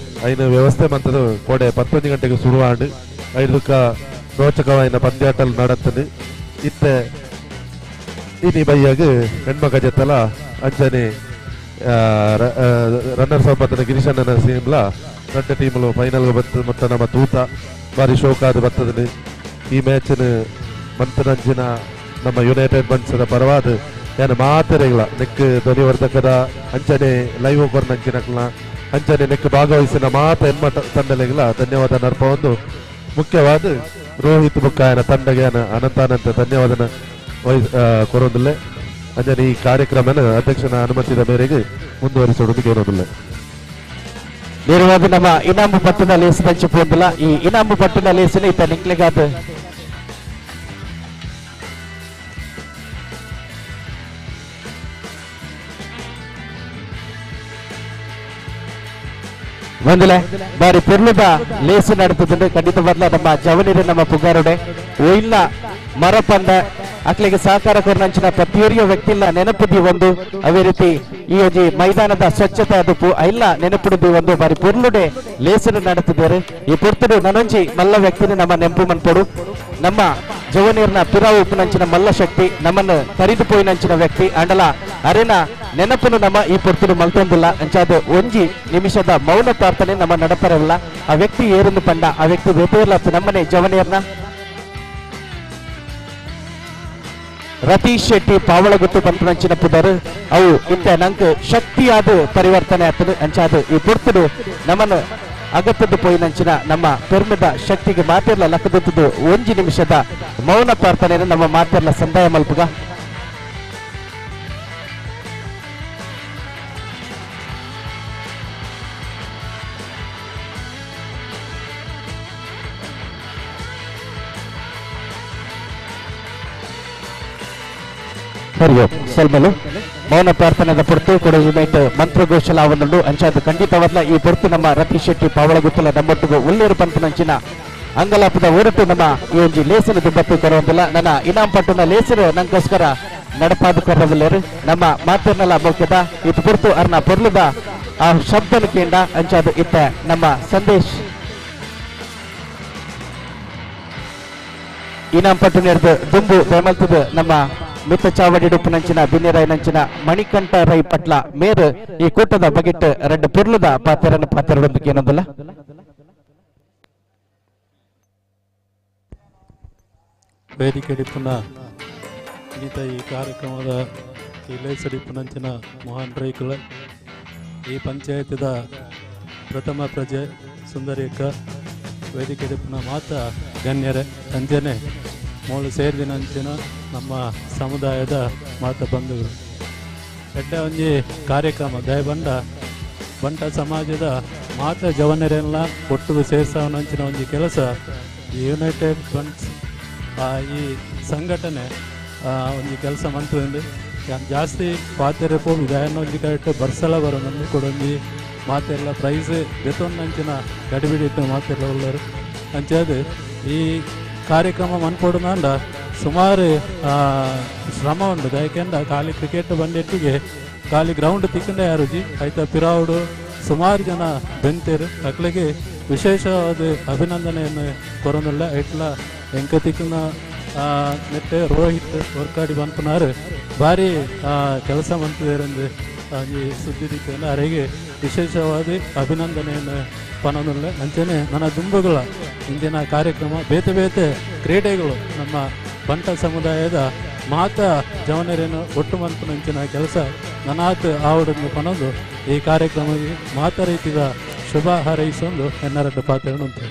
ಐನು ವ್ಯವಸ್ಥೆ ಮಂತದು ಕೋಡೆ 11 ಗಂಟೆಗೆ ಶುರುವಾಂಡು ಐದಕ್ಕ ರೋಚಕವಾಯಿನ ಪಂದ್ಯಾಟಲ್ ನಡತ್ತದು ಇತ್ತೆ ಇನಿ ಬೈಯಾಗ ಹೆಣ್ಮಗ ಜತ್ತಲ ಅಂಚನೆ ರನ್ನರ್ಸ್ ಅಪ್ ಬರ್ತದೆ ಗಿರೀಶಣ್ಣನ ಟೀಮ್ಲ 2 ಟೀಮ್ಲು ಫೈನಲ್ಗೆ ಬರ್ತದೆ ಮತ್ತು ನಮ್ಮ ತೂತ ಬಾರಿ ಶೋಕಾದ ಬರ್ತದೆ ಈ ಮ್ಯಾಚಿನ ಮಂತನಂಚಿನ ನಮ್ಮ ಯುನೈಟೆಡ್ ಬಂಡ್ಸದ ಪರವಾದ ಏನು ಮಾತೆರೆಗಳ ನೆಕ್ ಧ್ವನಿವರ್ಧಕದ ಅಂಚನೆ ಲೈವ್ ಕೊರ್ನಂಚಿನಕ್ಲ ಅಂಚನೆ ನೆಕ್ ಭಾಗವಹಿಸಿನ ಮಾತ ಹೆಣ್ಮ ತಂಡಲೆಗಳ ಧನ್ಯವಾದ ನರ್ಪ ಒಂದು ಮುಖ್ಯವಾದ ರೋಹಿತ್ ಬುಕ್ಕಾಯನ ತಂಡಗೆ ಅನಂತಾನಂತ ಧನ್ಯವಾದನ ಕೊರೋದಿಲ್ಲ ಅಂಜನೆ ಈ ಕಾರ್ಯಕ್ರಮನ ಅಧ್ಯಕ್ಷನ ಅನುಮತಿಯ ಮೇರೆಗೆ ಮುಂದುವರಿಸೋದು ಕೇಳೋದಿಲ್ಲ. ನೇರವಾಗಿ ನಮ್ಮ ಇನಾಮು ಪಟ್ಟಿನ ಲೇಸಿನ ಹಂಚಿಕೊಂಡಿಲ್ಲ. ಈ ಇನಾಮು ಪಟ್ಟಿನ ಲೇಸಿನ ಇತ್ತ ನಿಕ್ಲಿಗಾದ ಒಂದಲೆ ಬಾರಿ ಪುರ್ಲುದ ಲೇಸು ನಡೆತದೆ. ಖಂಡಿತವಾಗ್ಲ ನಮ್ಮ ಜವನೀರು ನಮ್ಮ ಪುಗಾರುಡೆ ಇಲ್ಲ ಮರಪಂಡ ಅಕ್ಲಿಗೆ ಸಹಕಾರ ಕೊರ್ನಂಚಿನ ಪ್ರತಿಯೊರಿಯ ವ್ಯಕ್ತಿಲ್ಲ ನೆನಪುದಿ ಒಂದು ಅವೇ ರೀತಿ ಈ ಒಂದು ಮೈದಾನದ ಸ್ವಚ್ಛತೆ ಅದು ಇಲ್ಲ ನೆನಪುಡಿದಿ ಒಂದು ಬಾರಿ ಪುರ್ಲುಡೆ ಲೇಸನ್ನು ನಡೆತಿದ್ದಾರೆ. ಈ ಪುರ್ತರು ನನಂಜಿ ಮಲ್ಲ ವ್ಯಕ್ತಿನ ನಮ್ಮ ನೆಂಪು ಮನ್ಪಡು ನಮ್ಮ ಜವನೀರ್ನ ಪಿರಾವು ಉಪ್ಪುನಂಚಿನ ಮಲ್ಲ ಶಕ್ತಿ ನಮ್ಮನ್ನು ಕರಿದು ಪೋಯಿನಂಚಿನ ವ್ಯಕ್ತಿ ಅಂಡಲ ಅರೆನ ನೆನಪನ್ನು ನಮ್ಮ ಈ ಪುರ್ತರು ಮಲ್ತೊಂದಿಲ್ಲ ಅಂಚಾದ ಒಂಜಿ ನಿಮಿಷದ ಮೌನ ಪ್ರಾರ್ಥನೆ ನಮ್ಮ ನಡಪರವಿಲ್ಲ. ಆ ವ್ಯಕ್ತಿ ಏರನ್ನು ಪಂಡ ಆ ವ್ಯಕ್ತಿ ಬೇತೇರ್ಲತ್ತು ನಮ್ಮನೆ ಜವನೀರ್ನ ರತೀಶ್ ಶೆಟ್ಟಿ ಪಾವಳಗುತ್ತು ಪಂಪನಂಚಿನ ಪುದರು ಅವು ಇಂತ ನಂಗೆ ಶಕ್ತಿಯಾದ ಪರಿವರ್ತನೆ ಆಗ್ತದೆ ಅಂಚಾದ ಈ ಪುರ್ತರು ನಮ್ಮನ್ನು ಅಗತ್ಯದ ಪೋಯಿನಂಚಿನ ನಮ್ಮ ಪೆರ್ಮದ ಶಕ್ತಿಗೆ ಮಾತಿರ್ಲ ಲಕ್ಕದದ್ದು ಒಂಜಿ ನಿಮಿಷದ ಮೌನ ಪ್ರಾರ್ಥನೆಯನ್ನು ನಮ್ಮ ಮಾತಿರ್ಲ ಸಂದಾಯ ಮಲ್ಪುಗ. ಸಲ್ಮಲು ಮೌನ ಪ್ರಾರ್ಥನೆದ ಪೊರ್ತು ಕೊಡಗು ನೈಟ್ ಮಂತ್ರಘೋಷಲ ಅವನೊಂದು ಅಂಚಾದ ಖಂಡಿತವಾದ್ಲ ಈ ಪೊರ್ತು ನಮ್ಮ ರತೀಶ್ ಶೆಟ್ಟಿ ಪಾವಳಗುತ್ತಲ ನಮ್ಮೊಟ್ಟಿಗೂ ಉಳ್ಳೇರು ಪಂಪನಂಚಿನ ಅಂಗಲಾಪದ ಹೊರಟು ನಮ್ಮ ಈ ಒಂದು ಲೇಸನ ದುಬ್ಬತ್ತು ಕೊರುವಂದಿಲ್ಲ. ನನ್ನ ಇನಾಮ್ ಪಟ್ಟಣ ಲೇಸರು ನಂಗೋಸ್ಕರ ನಡಪಾದು ಕೊರವಿಲ್ಲರು ನಮ್ಮ ಮಾತಿರ್ನಲ್ಲ ಮುಖ್ಯದ ಇದು ಪೊರ್ತು ಅರ್ನ ಪೊರ್ಲುದ ಆ ಶಬ್ದನ ಕೇಂಡ ಅಂಚಾದ ಇತ್ತ ನಮ್ಮ ಸಂದೇಶ್ ಇನಾಮ್ ಪಟ್ಟಣ ಹಿಡಿದು ದುಂಬು ಬೆಮಲ್ತದ ನಮ್ಮ ಮಿತ್ತ ಚಾವಡಿ ಉಪ್ಪುನಂಚಿನ ಬಿನ್ನಿರಾಯನಂಚಿನ ಮಣಿಕಂಠ ರೈ ಪಟ್ಲ ಮೇರು ಈ ಕೂಟದ ಬಗೆಟ್ ಎರಡು ಪುರ್ಲುದ ಪಾತ್ರರನ್ನು ಪಾತ್ರರೊಂದಿಗೆ ಏನೊಂದಲ್ಲ ವೇದಿಕೆ ಡಿಪ್ಪುನ ಗೀತ ಈ ಕಾರ್ಯಕ್ರಮದ ಲೇಸಡಿಪ್ಪುನಂಚಿನ ಮಹಾನ್ ರೈಕುಲ ಈ ಪಂಚಾಯತದ ಪ್ರಥಮ ಪ್ರಜೆ ಸುಂದರಿಕ ವೇದಿಕೆ ಡಿಪ್ಪುನ ಮಾತ ಗಣ್ಯರೇ ಸಂಜೆನೆ ಮೂಲ ಸೇರಿದಿನಂಚಿನ ನಮ್ಮ ಸಮುದಾಯದ ಮಾತ ಬಂಧುಗಳು ಎಡ್ಡೆ ಒಂಜಿ ಕಾರ್ಯಕ್ರಮ ದಯಬಂಡ ಬಂಟ ಸಮಾಜದ ಮಾತ ಜವನರೆಲ್ಲ ಒಟ್ಟು ಸೇರ್ಸವನಂಚಿನ ಒಂಜಿ ಕೆಲಸ ಯುನೈಟೆಡ್ ಫ್ರಂಟ್ಸ್ ಈ ಸಂಘಟನೆ ಒಂಜಿ ಕೆಲಸ ಮಂತ್ರಿಂದ ಜಾಸ್ತಿ ಪಾತೆರೆ ಪೋಗಿ ದಯನ್ನ ಒಂಜಿ ಕರೆಕ್ಟ್ ಬರ್ಸಲ ಬರೋನಂದು ಕೊಡೊಂಜಿ ಮಾತೆಲ್ಲ ಪ್ರೈಸ್ ಬೆತ್ತೊಂದಂಚಿನ ಗಡಿಬಿಡಿಟ್ಟು ಮಾತೆಲ್ಲ ಉಳ್ಳರು ಅಂಚಾದ ಈ ಕಾರ್ಯಕ್ರಮ ಮನ್ಪೊಡುನಾಂಡ ಸುಮಾರು ಶ್ರಮ ಉಂಡು ಯಾಕೆಂದ ಖಾಲಿ ಕ್ರಿಕೆಟ್ ಬಂದೆಟ್ಟಿಗೆ ಖಾಲಿ ಗ್ರೌಂಡ್ ತಿಕ್ಕಂಡೆ ಯಾರುಜಿ ಆಯ್ತಾ ಪಿರಾವುಡು ಸುಮಾರು ಜನ ಬೆಂತೇರು ಅಕ್ಲಿಗೆ ವಿಶೇಷವಾದ ಅಭಿನಂದನೆಯನ್ನು ಕೊರೊಂದಿಲ್ಲ ಇಟ್ಲ ಎಂಕ ತಿಕ್ಕನ ನೆಟ್ಟೆ ರೋಹಿತ್ ವರ್ಕಾಡಿ ಬಂಪನಾರು ಭಾರಿ ಕೆಲಸ ಮಂತಿದ್ದೇರೆಂದು ಈ ಸುದ್ದಿ ದಿಕ್ಕನ್ನು ಅವರಿಗೆ ವಿಶೇಷವಾದ ಅಭಿನಂದನೆಯನ್ನು ಪನೊಂದಿಲ್ಲ ಅಂಚನೆ ನನ್ನ ದುಂಬುಗಳ ಇಂದಿನ ಕಾರ್ಯಕ್ರಮ ಬೇತೆ ಬೇತೆ ಕ್ರೀಡೆಗಳು ನಮ್ಮ ಬಂಟ ಸಮುದಾಯದ ಮಾತ ಜವನರೇನು ಒಟ್ಟು ಮನ್ಪುನಂಚಿನ ಕೆಲಸ ನನಾತ್ ಆವಡನ್ನು ಪನೊಂದು ಈ ಕಾರ್ಯಕ್ರಮಕ್ಕೆ ಮಾತ ರೀತಿಯ ಶುಭ ಹಾರೈಸೊಂದು ಎನ್ನರಡ್ಡು ಪಾತ್ರ ಉಂಟು.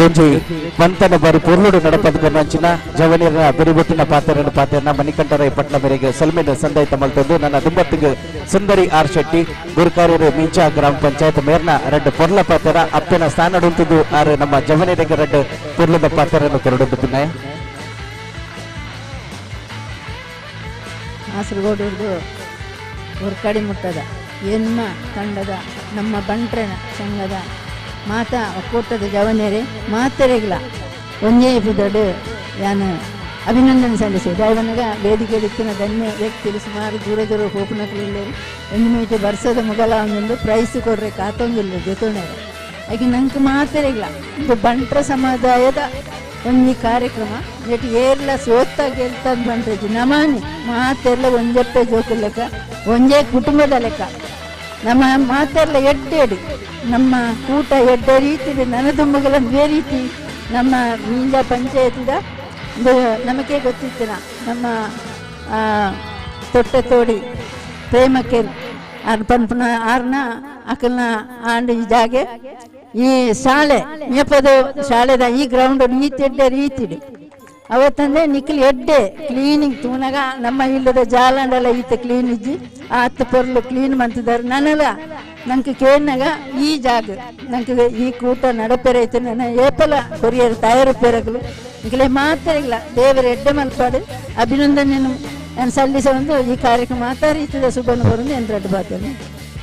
ఏంజి వంతన బారి పూర్ణుడు నడపదుకున్నంచిన జవనీర బిరిబొట్టిన ಪಾತ್ರನ ಮಣಿಕಂಠರೈ ಪಟ್ಲ ಮೇರೆಗೆ ಸಲ್ಮೇನ ಸಂದಾಯ ತಮಲ್ತಂದು ನನ್ನ ದುಂಬತ್ತಿಗೆ ಸುಂದರಿ ಆರ್ ಶೆಟ್ಟಿ ಗುರುಕಾರ್ಯರು ಮೀಂಚಾ ಗ್ರಾಮ ಪಂಚಾಯತ್ ಮೇರ್ನ ರೆಡ್ ಪೊರ್ಲ ಪಾತ್ರ ಅಪ್ಪನ ಸ್ಥಾನ ಉಂಟುದು ಆರು ನಮ್ಮ ಜವನೀರಿಗೆ ರೆಡ್ ಪೊರ್ಲದ ಪಾತ್ರನ್ನು ಕೊರಡುದು ಪಿನ್ನಾಯ ಕಾಸರಗೋಡು ಹೊರಕಡಿ ಮುಟ್ಟದ ಎನ್ನ ತಂಡದ ನಮ್ಮ ಬಂಟ್ರನ ಸಂಘದ ಮಾತಾ ಒಕ್ಕೂಟದ ಜವನೇರೆ ಮಾತೆರೆಗ್ಲ ಒಂದೇ ದೊಡ್ಡ ಯಾನು ಅಭಿನಂದನೆ ಸಲ್ಲಿಸಿ ದೈವನಗ ವೇದಿಕೆ ಇತ್ತಿನ ಧನ್ಯ ವ್ಯಕ್ತಿಗಳು ಸುಮಾರು ದೂರ ದೂರ ಹೋಪನಕಲಿಲ್ಲ ಒಂದು ಮೀಟರ್ ವರ್ಷದ ಮುಗಲ ಒಂದೊಂದು ಪ್ರೈಸ್ ಕೊಡ್ರೆ ಕಾತೊಂದಿಲ್ಲ ಜೊತೆನೇರೆ ಹಾಗೆ ನಂಗೆ ಮಾತೆರೆಗ್ಲ ಇದು ಬಂಟ್ರ ಸಮುದಾಯದ ಒಂದು ಕಾರ್ಯಕ್ರಮ ನೆಟ್ಟು ಏರ್ಲ ಸೋತ ಗೆಲ್ತಂದು ಬಂಟ್ರಿ ನಮಾನಿ ಮಾತೆರ್ಲ ಒಂದೆಪ್ಪೆ ಜೋಕು ಲೆಕ್ಕ ಒಂದೇ ಕುಟುಂಬದ ಲೆಕ್ಕ ನಮ್ಮ ಮಾತೆರ್ಲ ಎಡ್ಡೆಡಿ ನಮ್ಮ ಕೂಟ ಎಡ್ಡ ರೀತಿ ನನದುಂಬಗಳ ಇದೇ ರೀತಿ ನಮ್ಮ ಮೀಂಜ ಪಂಚಾಯತಿದ ನಮಗೆ ಗೊತ್ತಿತ್ತಿನ ನಮ್ಮ ತೊಟ್ಟೆ ತೋಡಿ ಪ್ರೇಮಕ್ಕೆ ಪನ್ಪುನ ಆರ್ನ ಅಕಲ್ನ ಆಂಡ್ ಈ ಜಾಗೆ ಈ ಶಾಲೆ ಮೇಪದು ಶಾಲೆದ ಈ ಗ್ರೌಂಡ್ ನೀತಿಡ್ಡೆ ರೀತಿಡು ಅವತ್ತಂದ್ರೆ ನಿಖಲ್ ಎಡ್ಡೆ ಕ್ಲೀನಿಂಗ್ ತೂನಗ ನಮ್ಮ ಇಲ್ಲದ ಜಾಲಂಡೆಲ್ಲ ಈತ ಕ್ಲೀನ್ ಇಜ್ಜಿ ಆತ ಪೊರ್ಲು ಕ್ಲೀನ್ ಮಾಡ್ತಿದ್ದಾರೆ ನನಗ ನಂಗೆ ಕೇಳಿನಾಗ ಈ ಜಾಗ ನಂಗೆ ಈ ಕೂಟ ನಡಪೆರೈತೆ ನನ್ನ ಏಪಲ ಕೊರಿಯರ್ ತಯಾರು ಪೇರಗಳು ಈಗಲೇ ಮಾತ್ರ ಇಲ್ಲ ದೇವರ ಎಡ್ಡೆ ಮಲ್ಪಾಡು ಅಭಿನಂದನೆಯನ್ನು ನಾನು ಸಲ್ಲಿಸ ಒಂದು ಈ ಕಾರ್ಯಕ್ರಮ ಮಾತಾ ರೀತಿಯ ಶುಭನು ಬರೋದು ಎಂದ್ರಡ್ಡು ಬಾತೇನೆ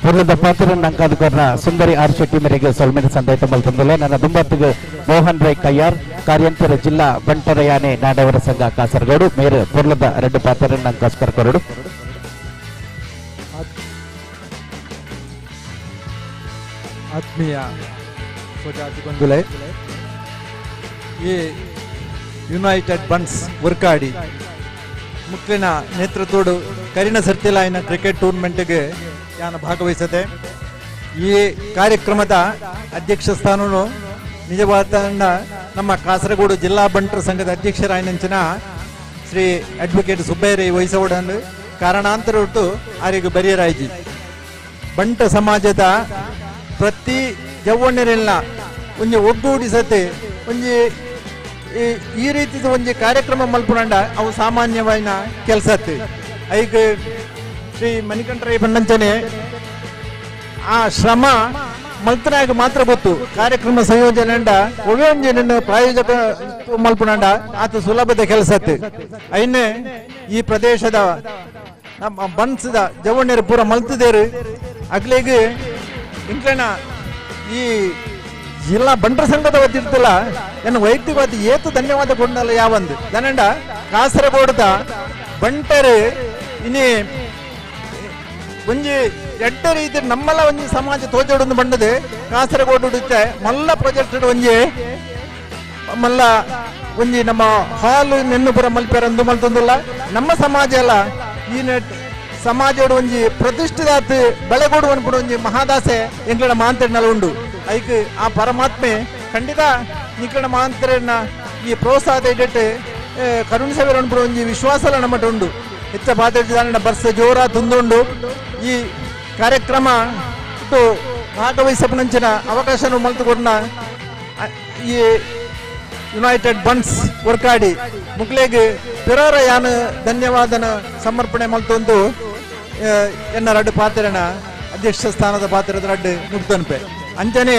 ಪೂರ್ಣದ ಪಾತ್ರ ನಂಕಾದುಕೊರ್ನ ಸುಂದರಿ ಆರ್ ಶೆಟ್ಟಿ ಮೇರೆಗೆ ಸೊಲ್ಮೆನ ಸಂದಾಯಿತ ಮಲ್ತಂದಲ್ಲ ನನ್ನ ದುಂಬತ್ತಿಗೆ ಮೋಹನ್ ರೈ ಕಯ್ಯಾರ್ ಕಾರ್ಯಾಂತರ ಜಿಲ್ಲಾ ಬಂಟರಯಾನೆ ನಾಡವರ ಸಂಘ ಕಾಸರಗೋಡು ಮೇರೆ ಪೂರ್ಣದ 2 ಪಾತ್ರ ನಂಕೋಸ್ಕರ ಕೊರಡು ಆತ್ಮೀಯ ಸ್ವಜಾತಿ ಬಂಧುಗಳೇ, ಈ ಯುನೈಟೆಡ್ ಬನ್ಸ್ ವರ್ಕಾಡಿ ಮುಕ್ಲಿನ ನೇತೃತ್ವಡು ಕರಿನ ಸರ್ತಿಲಾಯಿನ ಕ್ರಿಕೆಟ್ ಟೂರ್ನಮೆಂಟ್ಗೆ ನಾನು ಭಾಗವಹಿಸಿದೆ. ಈ ಕಾರ್ಯಕ್ರಮದ ಅಧ್ಯಕ್ಷ ಸ್ಥಾನವನ್ನು ನಿಜವಾದ ನಮ್ಮ ಕಾಸರಗೋಡು ಜಿಲ್ಲಾ ಬಂಟರ ಸಂಘದ ಅಧ್ಯಕ್ಷರಾಯನಂಚಿನ ಶ್ರೀ ಅಡ್ವೊಕೇಟ್ ಸುಬ್ಬಯ್ಯರೈ ವಹಿಸೋಡನ್ನು ಕಾರಣಾಂತರ ಒಟ್ಟು ಆರಿಗೆ ಬರಿಯರಾಯ್ಜಿ ಬಂಟ ಸಮಾಜದ ಪ್ರತಿ ಜವ್ವಣ್ಣರೆಲ್ಲ ಒಂಜಿ ಒಗ್ಗೂಡಿಸತೆ ಒಂಜಿ ಈ ರೀತಿದ ಒಂಜಿ ಕಾರ್ಯಕ್ರಮ ಮಲ್ಪುನಂಡ ಅವು ಸಾಮಾನ್ಯವಾಯಿನ ಕೆಲಸತ್ತೆ ಐಗ ಶ್ರೀ ಮಣಿಕಂಠರೈ ಬಣ್ಣಂಚನೆ ಆ ಶ್ರಮ ಮಲ್ತನಾಗ ಮಾತ್ರ ಗೊತ್ತು. ಕಾರ್ಯಕ್ರಮ ಸಂಯೋಜನೆ ಒವ್ಯಂಜನ ಪ್ರಾಯೋಜಕ ಮಲ್ಪುನಂಡ ಆತ ಸುಲಭದ ಕೆಲಸತ್ತೆ. ಐನೆ ಈ ಪ್ರದೇಶದ ನಮ್ಮ ಬನ್ಸದ ಜವಣ್ಣರು ಪೂರ ಮಲ್ತಿದೇರು ಅಗ್ಲಿಗೆ ಇಂಕ್ಲನ ಈ ಜಿಲ್ಲಾ ಬಂಟರ ಸಂಘದ ವತಿರ್ತಲ್ಲ ಏನು ವೈಯಕ್ತಿಕವಾದ ಏತು ಧನ್ಯವಾದ ಕೊಡಲ್ಲ ಯಾವಂದು ದನಂಡ ಕಾಸರಗೋಡದ ಬಂಟರು ಇನ್ನೇ ಒಂಜಿ ಎಡ್ಡ ರೀತಿ ನಮ್ಮಲ್ಲ ಒಂಜಿ ಸಮಾಜ ತೋಜೋಡೊಂದು ಬಂಡದೆ ಕಾಸರಗೋಡು ಮಲ್ಲ ಪ್ರಾಜೆಕ್ಟ್ ಒಂಜಿ ಮಲ್ಲ ಒಂಜಿ ನಮ್ಮ ಹಾಲು ನೆನ್ನುಪುರ ಮಲ್ಪೇರಂದು ಮಲ್ತೊಂದಿಲ್ಲ ನಮ್ಮ ಸಮಾಜ ಅಲ್ಲ ಈ ಸಮಾಜೋಡು ಒಂಜಿ ಪ್ರತಿಷ್ಠಿತ ಬೆಳೆಗೋಡು ಅನ್ಬಿಡು ಒಂಜಿ ಮಹಾದಾಸೆ ಎಂಗಳ ಮಾಂತ್ರೆನಲ್ಲಿ ಉಂಡು ಐಕ್ ಆ ಪರಮಾತ್ಮೆ ಖಂಡಿತ ನಿಕಳ ಮಾಂತ್ರೆನ ಈ ಪ್ರೋತ್ಸಾಹ ಇಟ್ಟು ಕರುಣಿಸಬೇರು ಅನ್ಬಿಡು ಒಂಜಿ ವಿಶ್ವಾಸ ನಮ್ಮಟ ಉಂಡು. ಹೆಚ್ಚ ಬಾಧ್ಯ ಬರ್ಸ ಜೋರ ತುಂದುಂಡು ಈ ಕಾರ್ಯಕ್ರಮ ಭಾಗವಹಿಸಪನಂಚಿನ ಅವಕಾಶ ಮಲ್ತುಕೊಡ್ನ ಈ ಯುನೈಟೆಡ್ ಬನ್ಸ್ ವರ್ಕಾಡಿ ಮುಗ್ಲೆಗೆ ಪಿರರ ಯಾನ ಧನ್ಯವಾದನ ಸಮರ್ಪಣೆ ಮಲ್ತೊಂದು ಎನ್ನ 2 ಪಾತ್ರನ ಅಧ್ಯಕ್ಷ ಸ್ಥಾನದ ಪಾತ್ರದ 2 ಮುಕ್ತನ್ಪೆ ಅಂಚನೆ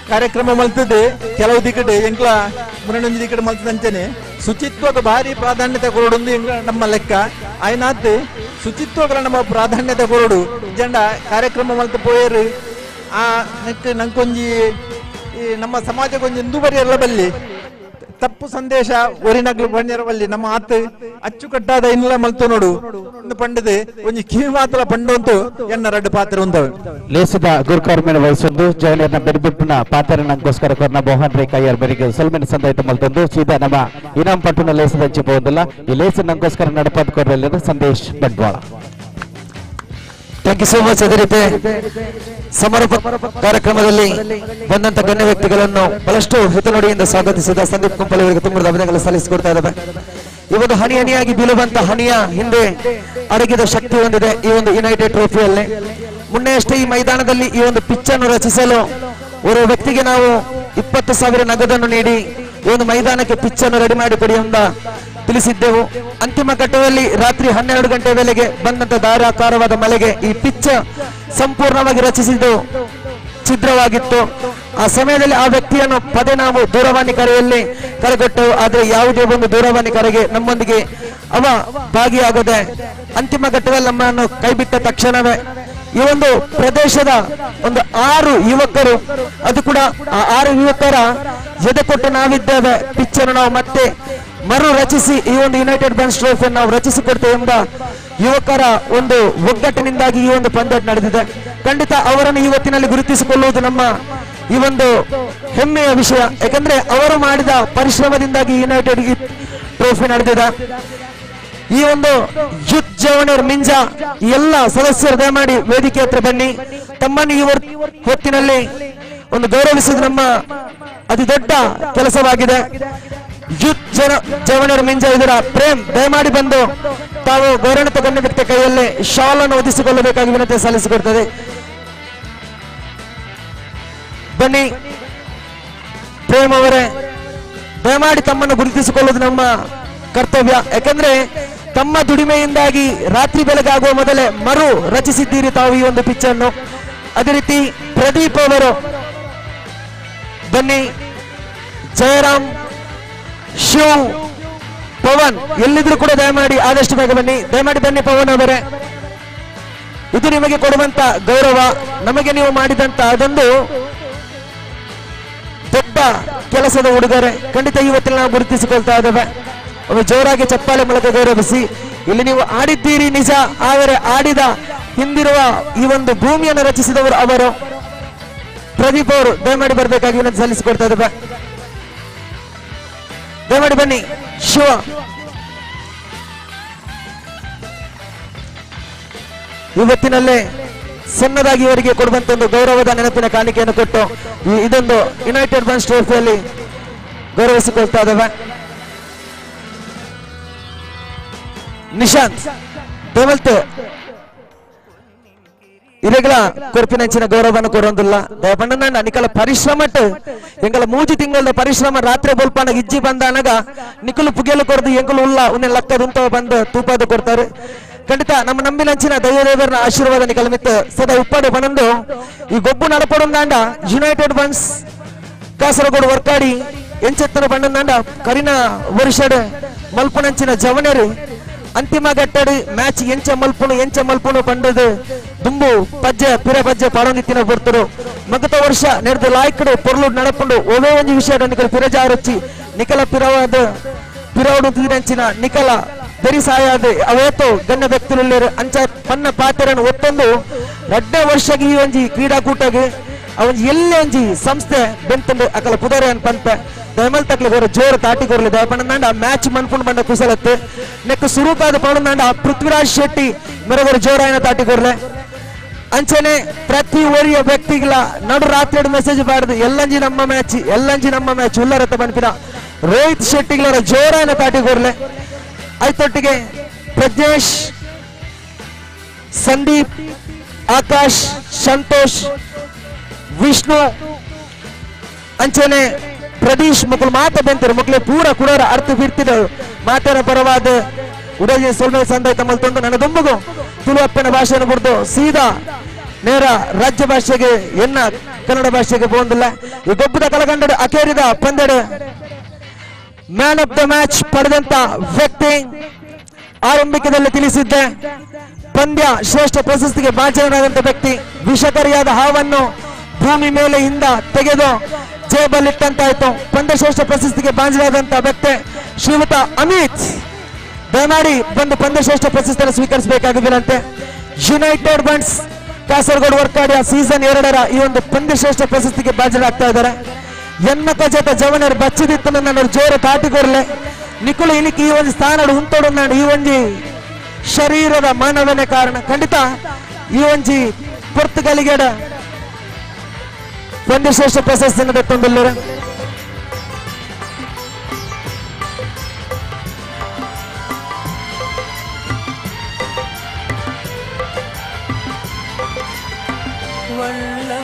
ಕಾರ್ಯಕ್ರಮ ಮಲ್ತದೆ ಕೆಲವು ದಿಕ್ಕಡೆ ಎಂಕ್ಲ ಮುನ್ನೊಂದು ದಿಕ್ಕಡೆ ಮಲ್ತದ ಅಂಚನೆ ಶುಚಿತ್ವಕ್ಕೆ ಭಾರಿ ಪ್ರಾಧಾನ್ಯತೆ ಕೊಡೋದು ನಮ್ಮ ಲೆಕ್ಕ ಆಯ್ನಾತ್ ಶುಚಿತ್ವಗಳ ನಮ್ಮ ಪ್ರಾಧಾನ್ಯತೆ ಕೊಡೋಡು ಜಂಡ ಕಾರ್ಯಕ್ರಮ ಮಲ್ತ ಪೋಯರು ಆ ನೆಕ್ ನಂಕೊಂಜಿ ನಮ್ಮ ಸಮಾಜಕ್ಕೊಂಜಿ ಎಂದೂ ಬರೆಯಲ್ಲ ಬಲ್ಲಿ ತಪ್ಪು ಸಂದೇಶ ಒರಿನಗ್ಲು ಬಣ್ಣಿರವಲ್ಲಿ ನಮ್ಮ ಆತ್ ಅಚ್ಚುಕಟ್ಟಾದ ಇನ್ನೆಲ್ಲ ಮಲ್ತು ನೋಡು ಒಂದು ಪಂಡದೆ ಒಂಜಿ ಕಿವಿ ಮಾತ್ರ ಪಂಡು ಅಂತೂ ಎನ್ನ 2 ಪಾತ್ರ ಉಂದವೆ ಲೇಸದ ಗುರುಕಾರ್ಮೆನ ವಹಿಸೊಂದು ಜವನಿಯರ್ನ ಬೆರಿಬಿಟ್ಟಿನ ಪಾತ್ರ ನಂಗೋಸ್ಕರ ಕೊರ್ನ ಮೋಹನ್ ರೈ ಕಯ್ಯಾರ್ ಬೆರಿಗೆ ಸೊಲ್ಮೆನ ಸಂದಾಯಿತ ಮಲ್ತೊಂದು ಸೀದಾ ನಮ್ಮ ಇನಾಮ್ ಪಟ್ಟಣ ಲೇಸದ ಹಂಚಿಬಹುದಿಲ್ಲ ಈ ಲೇಸ ನಂಗೋಸ್ಕರ ನಡಪಾದ ಕೊರಲಿನ Sandesh Bantwal. Thank you so much. ಅದೇ ರೀತಿ ಸಮಾರೋಪ ಕಾರ್ಯಕ್ರಮದಲ್ಲಿ ಬಂದಂತ ಗಣ್ಯ ವ್ಯಕ್ತಿಗಳನ್ನು ಬಹಳಷ್ಟು ಹಿತನುಡಿಯಿಂದ ಸ್ವಾಗತಿಸಿದ ಸಂದೀಪ್ ಕುಂಪಲ್ ಅವರಿಗೆ ತುಂಬ ಅಭಿನಂದನೆಗಳು ಸಲ್ಲಿಸಿಕೊಡ್ತಾ ಇದ್ದಾವೆ. ಈ ಒಂದು ಹನಿ ಹನಿಯಾಗಿ ಬೀಳುವಂತ ಹನಿಯ ಹಿಂದೆ ಅಡಗಿದ ಶಕ್ತಿ ಹೊಂದಿದೆ ಈ ಒಂದು ಯುನೈಟೆಡ್ ಟ್ರೋಫಿಯಲ್ಲಿ. ಮೊನ್ನೆ ಅಷ್ಟೇ ಈ ಮೈದಾನದಲ್ಲಿ ಈ ಒಂದು ಪಿಚ್ ಅನ್ನು ರಚಿಸಲು ಓರ್ವ ವ್ಯಕ್ತಿಗೆ ನಾವು 20,000 ನಗದನ್ನು ನೀಡಿ ಈ ಒಂದು ಮೈದಾನಕ್ಕೆ ಪಿಚ್ ಅನ್ನು ರೆಡಿ ಮಾಡಿ ಕೊಡಿ ಅಂತ ತಿಳಿಸಿದ್ದೆವು. ಅಂತಿಮ ಘಟ್ಟದಲ್ಲಿ ರಾತ್ರಿ 12 ಗಂಟೆ ವೇಳೆಗೆ ಬಂದಂತ ಧಾರಾಕಾರವಾದ ಮಳೆಗೆ ಈ ಪಿಚ್ ಸಂಪೂರ್ಣವಾಗಿ ರಚಿಸಿದ್ದು ಛಿದ್ರವಾಗಿತ್ತು. ಆ ಸಮಯದಲ್ಲಿ ಆ ವ್ಯಕ್ತಿಯನ್ನು ಪದೇ ನಾವು ದೂರವಾಣಿ ಕರೆಯಲ್ಲಿ ಕರೆಗೊಟ್ಟೆವು. ಆದ್ರೆ ಯಾವುದೇ ಒಂದು ದೂರವಾಣಿ ಕರೆಗೆ ನಮ್ಮೊಂದಿಗೆ ಅವ ಭಾಗಿಯಾಗದೆ ಅಂತಿಮ ಘಟ್ಟದಲ್ಲಿ ನಮ್ಮನ್ನು ಕೈಬಿಟ್ಟ ತಕ್ಷಣವೇ ಈ ಒಂದು ಪ್ರದೇಶದ ಒಂದು 6 ಯುವಕರು, ಅದು ಕೂಡ ಆ 6 ಯುವಕರ ಎದೆ ಕೊಟ್ಟು ನಾವಿದ್ದೇವೆ, ಪಿಚ್ ಅನ್ನು ನಾವು ಮತ್ತೆ ಮರು ರಚಿಸಿ ಈ ಒಂದು ಯುನೈಟೆಡ್ ಬನ್ಸ್ ಟ್ರೋಫಿಯನ್ನು ನಾವು ರಚಿಸಿಕೊಡ್ತೇವೆ ಎಂಬ ಯುವಕರ ಒಂದು ಒಗ್ಗಟ್ಟಿನಿಂದಾಗಿ ಈ ಒಂದು ಪಂದ್ಯ ನಡೆದಿದೆ. ಖಂಡಿತ ಅವರನ್ನು ಇವತ್ತಿನಲ್ಲಿ ಗುರುತಿಸಿಕೊಳ್ಳುವುದು ನಮ್ಮ ಈ ಒಂದು ಹೆಮ್ಮೆಯ ವಿಷಯ. ಯಾಕಂದ್ರೆ ಅವರು ಮಾಡಿದ ಪರಿಶ್ರಮದಿಂದಾಗಿ ಯುನೈಟೆಡ್ ಟ್ರೋಫಿ ನಡೆದಿದೆ. ಈ ಒಂದು ಯೂತ್ ಜವಣರ್ ಮಿಂಜಾ ಎಲ್ಲ ಸದಸ್ಯರು ದಯಮಾಡಿ ವೇದಿಕೆ ಹತ್ರ ಬನ್ನಿ. ತಮ್ಮನ್ನು ಈ ಹೊತ್ತಿನಲ್ಲಿ ಒಂದು ಗೌರವಿಸುವುದು ನಮ್ಮ ಅತಿ ದೊಡ್ಡ ಕೆಲಸವಾಗಿದೆ. ಯೂತ್ ಜವನರು ಮಿಂಜ ಇದರ ಪ್ರೇಮ್ ದಯಮಾಡಿ ಬಂದು ತಾವು ಗೌರವಾನ್ವಿತ ಗಣ್ಯ ವ್ಯಕ್ತಿ ಕೈಯಲ್ಲಿ ಶಾಲ್ ಅನ್ನು ಒದಿಸಿಕೊಳ್ಳಬೇಕಾಗಿ ವಿನಂತಿ ಸಲ್ಲಿಸಿಕೊಡ್ತದೆ. ಬನ್ನಿ ಪ್ರೇಮ್ ಅವರೇ, ದಯಮಾಡಿ ತಮ್ಮನ್ನು ಗುರುತಿಸಿಕೊಳ್ಳುವುದು ನಮ್ಮ ಕರ್ತವ್ಯ. ಯಾಕಂದ್ರೆ ತಮ್ಮ ದುಡಿಮೆಯಿಂದಾಗಿ ರಾತ್ರಿ ಬೆಳಗಾಗುವ ಮೊದಲೇ ಮರು ರಚಿಸಿದ್ದೀರಿ ತಾವು ಈ ಒಂದು ಪಿಚ್ ಅನ್ನು. ಅದೇ ರೀತಿ ಪ್ರದೀಪ್ ಅವರು ಬನ್ನಿ, ಜಯರಾಮ್, ಶಿವ್, ಪವನ್ ಎಲ್ಲಿದ್ರು ಕೂಡ ದಯಮಾಡಿ ಆದಷ್ಟು ಬೇಗ ಬನ್ನಿ. ದಯಮಾಡಿ ಬನ್ನಿ ಪವನ್ ಅವರೇ, ಇದು ನಿಮಗೆ ಕೊಡುವಂತ ಗೌರವ. ನಮಗೆ ನೀವು ಮಾಡಿದಂತ ಅದೊಂದು ದೊಡ್ಡ ಕೆಲಸದ ಉಡುಗೊರೆ. ಖಂಡಿತ ಇವತ್ತಿನ ನಾವು ಗುರುತಿಸಿಕೊಳ್ತಾ ಇದ್ದೇವೆ. ಒಮ್ಮೆ ಜೋರಾಗಿ ಚಪ್ಪಾಳೆ ಮೂಲಕ ಗೌರವಿಸಿ. ಇಲ್ಲಿ ನೀವು ಆಡಿದ್ದೀರಿ ನಿಜ, ಆದರೆ ಆಡಿದ ಹಿಂದಿರುವ ಈ ಒಂದು ಭೂಮಿಯನ್ನು ರಚಿಸಿದವರು ಅವರು. ಪ್ರದೀಪ್ ಅವರು ದಯಮಾಡಿ ಬರಬೇಕಾಗಿ ವಿನಂತಿ ಸಲ್ಲಿಸಿಕೊಡ್ತಾ ಇದ್ದೇವೆ. ದಯಮಾಡಿ ಬನ್ನಿ. ಶಿವ, ಇವತ್ತಿನಲ್ಲೇ ಸಣ್ಣದಾಗಿ ಇವರಿಗೆ ಕೊಡುವಂತ ಒಂದು ಗೌರವದ ನೆನಪಿನ ಕಾಣಿಕೆಯನ್ನು ಕೊಟ್ಟು ಇದೊಂದು ಯುನೈಟೆಡ್ ಬನ್ಸ್ ಟ್ರೋಫಿಯಲ್ಲಿ ಗೌರವಿಸಿಕೊಳ್ತಾ ಇದ್ದೇವೆ. ನಿಶಾಂತ್ ದೇವಲ್ತೆ ಇರೆಗಳ ಕೊರಪಿನಂಚಿನ ಗೌರವವನ್ನು ಕೊರೊಂದಿಲ್ಲ ದಯಪಂಡ ನಿಕಲ ಪರಿಶ್ರಮಟ್ಟು ಎಂಗಲ 3 ತಿಂಗಳ ಪರಿಶ್ರಮ ರಾತ್ರಿ ಬೊಲ್ಪಾನ ಇಜ್ಜಿ ಬಂದಾನಗ ನಿಕಲು ಪುಗೆಲು ಕೊರದು ಎಂಕಲು ಉಲ್ಲ ಉನ್ನೆ ಲಕ್ಕದುಂತ ಬಂದು ತೂಪಾದು ಕೊಡ್ತಾರೆ. ಖಂಡಿತ ನಮ್ಮ ನಂಬಿನಂಚಿನ ದೈವದೇವರ ಆಶೀರ್ವಾದ ನಿಕಲ ಮಿತ್ತು ಸದಾ ಉಪ್ಪಾಡು ಪನಂದು ಈ ಗೊಬ್ಬು ನಡಪಡೊಂದಾಂಡ ಯುನೈಟೆಡ್ ಬನ್ಸ್ ಕಾಸರಗೋಡು ವರ್ಕಾಡಿ ಎಂಚೆತ್ತನ ಬಂಡಂದಾಂಡ ಕರಿನ ವರ್ಷಡ್ ಮಲ್ಪನಂಚಿನ ಜವನೇರು ಅಂತಿಮ ಘಟ್ಟಡಿ ಮ್ಯಾಚ್ ಎಂಚ ಮಲ್ಪುನು ಪಂಡದು ದುಂಬು ಪಜ್ಜೆ ಪಿರ ಪಜ್ಜೆ ಪಾಡೋನಿತ್ತಿನ ಬರ್ತರು ಮಗತ ವರ್ಷ ನೆರೆದು ಲಾಯ್ಕಡೆ ಪೊರ್ಲು ನಡಪುಂಡು ಒವೇ ಒಂಜಿ ವಿಷಯ ನಿಕಲ ಪಿರಜಾರೊಚ್ಚಿ ನಿಕಲ ಪಿರವಡು ತೀರಂಚಿನ ನಿಕಲ ಬೆರಿಸಾಯಾದ ಅವೇತೋ ಗಣ್ಯ ವ್ಯಕ್ತಿಗಳು ಅಂಚ ಪನ್ನ ಪಾತ್ರರನ್ನು ಒತ್ತೊಂದು 2ನೇ ವರ್ಷಕ್ಕೆ ಈ ಒಂಜಿ ಕ್ರೀಡಾಕೂಟಗೆ ಅವನ್ ಎಲ್ಲೇ ಒಂಜಿ ಸಂಸ್ಥೆ ಬೆಂತಂಡು ಅಕಲ ಪುದರ ಅನ್ ಪಂಪ ದಯಮಲ್ ತಕ್ಲೆ ಗೋರ ಜೋರು ತಾಟಿ ಕೊರ್ಲಿ ದಯಪಂಡ ಮ್ಯಾಚ್ ಮನ್ಪುಂಡು ಬಂಡ ಕುಸಲತ್ತು ನೆಕ್ ಸುರೂಪಾದ ಪೌಂಡ ಪೃಥ್ವಿರಾಜ್ ಶೆಟ್ಟಿ ಮೆರಗೋರು ಜೋರಾಯನ ತಾಟಿ ಕೊರ್ಲೆ ಅಂಚನೆ ಪ್ರತಿ ಓರಿಯ ವ್ಯಕ್ತಿಗಳ ನಡು ರಾತ್ರಿ ಮೆಸೇಜ್ ಬಾಡ್ದು ಎಲ್ಲಂಜಿ ನಮ್ಮ ಮ್ಯಾಚ್ ಉಲ್ಲರತ್ತ ಬನ್ಪಿನ ರೋಹಿತ್ ಶೆಟ್ಟಿಗಳ ಜೋರಾಯನ ತಾಟಿ ಕೊರ್ಲೆ ಐತೊಟ್ಟಿಗೆ ಪ್ರಜ್ನೇಶ್, ಸಂದೀಪ್, ಆಕಾಶ್, ಸಂತೋಷ್, ವಿಷ್ಣು ಅಂಚನೆ ಪ್ರದೀಶ್ ಮಕ್ಕಳು ಮಾತ ಬೆಂತರು ಮಕ್ಕಳು ಪೂರ ಕುಡೋರ ಅರ್ಥ ಬಿರ್ತಿದ ಮಾತೇನ ಪರವಾದ ಉಡಜೆ ಸೊಲ್ಮೆ ಸಂದಾಯ್ತ ಮಲ್ತೊಂದು ನನ್ನ ದುಂಬುಗು ತುಳುವಪ್ಪನ ಭಾಷೆಯನ್ನು ಬಿಡ್ದು ಸೀದಾ ನೇರ ರಾಜ್ಯ ಭಾಷೆಗೆ ಎನ್ನ ಕನ್ನಡ ಭಾಷೆಗೆ ಹೋಗಿಲ್ಲ. ಈ ಗೊಬ್ಬದ ಕಲಗಂಡ ಅಕೇರಿದ ಪಂದೆಡು ಮ್ಯಾನ್ ಆಫ್ ದ ಮ್ಯಾಚ್ ಪಡೆದಂತ ವ್ಯಕ್ತಿ ಆರಂಭಿಕದಲ್ಲಿ ತಿಳಿಸಿದ್ದೆ. ಪಂದ್ಯ ಶ್ರೇಷ್ಠ ಪ್ರಶಸ್ತಿಗೆ ಭಾಜನರಾದಂತ ವ್ಯಕ್ತಿ ವಿಷಕರಿಯಾದ ಹಾವನ್ನು ಭೂಮಿ ಮೇಲೆ ಹಿಂದ ತೆಗೆದು ಜೇಬಲ್ಲಿಟ್ಟಂತಾಯ್ತು. ಪಂದ್ಯ ಶ್ರೇಷ್ಠ ಪ್ರಶಸ್ತಿಗೆ ಭಾಜನರಾದಂತ ವ್ಯಕ್ತಿ ಶ್ರೀಯುತ ಅಮಿತ್ ದಯಮಾಡಿ ಬಂದು ಪಂದ್ಯ ಶ್ರೇಷ್ಠ ಪ್ರಶಸ್ತಿಯನ್ನು ಸ್ವೀಕರಿಸಬೇಕಾಗಿದ್ದಂತೆ. ಯುನೈಟೆಡ್ ಬನ್ಸ್ ಕಾಸರಗೋಡು ವರ್ಕಾಡಿಯ ಸೀಸನ್ 2ರ ಈ ಒಂದು ಪಂದ್ಯ ಶ್ರೇಷ್ಠ ಪ್ರಶಸ್ತಿಗೆ ಭಾಜನರಾಗ್ತಾ ಇದ್ದಾರೆ. ಎನ್ನ ಕಜತ ಜವನರು ಬಚ್ಚಿದಿತ್ತು ನನ್ನ ಜೋರ ತಾಟಿಕೊರ್ಲೆ ನಿಕುಲು ಇನಿಕ್ ಈ ಒಂದು ಸ್ಥಾನ ಉಂಟೋಡು ಈ ಒಂಜಿ ಶರೀರದ ಮಾನವನೇ ಕಾರಣ. ಖಂಡಿತ ಈ ಒಂಜಿ ಪೊರ್ತುಗಲಿಗೆಡ ಪಂದ್ಯ ಶ್ರೇಷ್ಠ ಪ್ರಶಸ್ತಿಯನ್ನು ಬೆತ್ತೊಂದಿಲ್ಲರ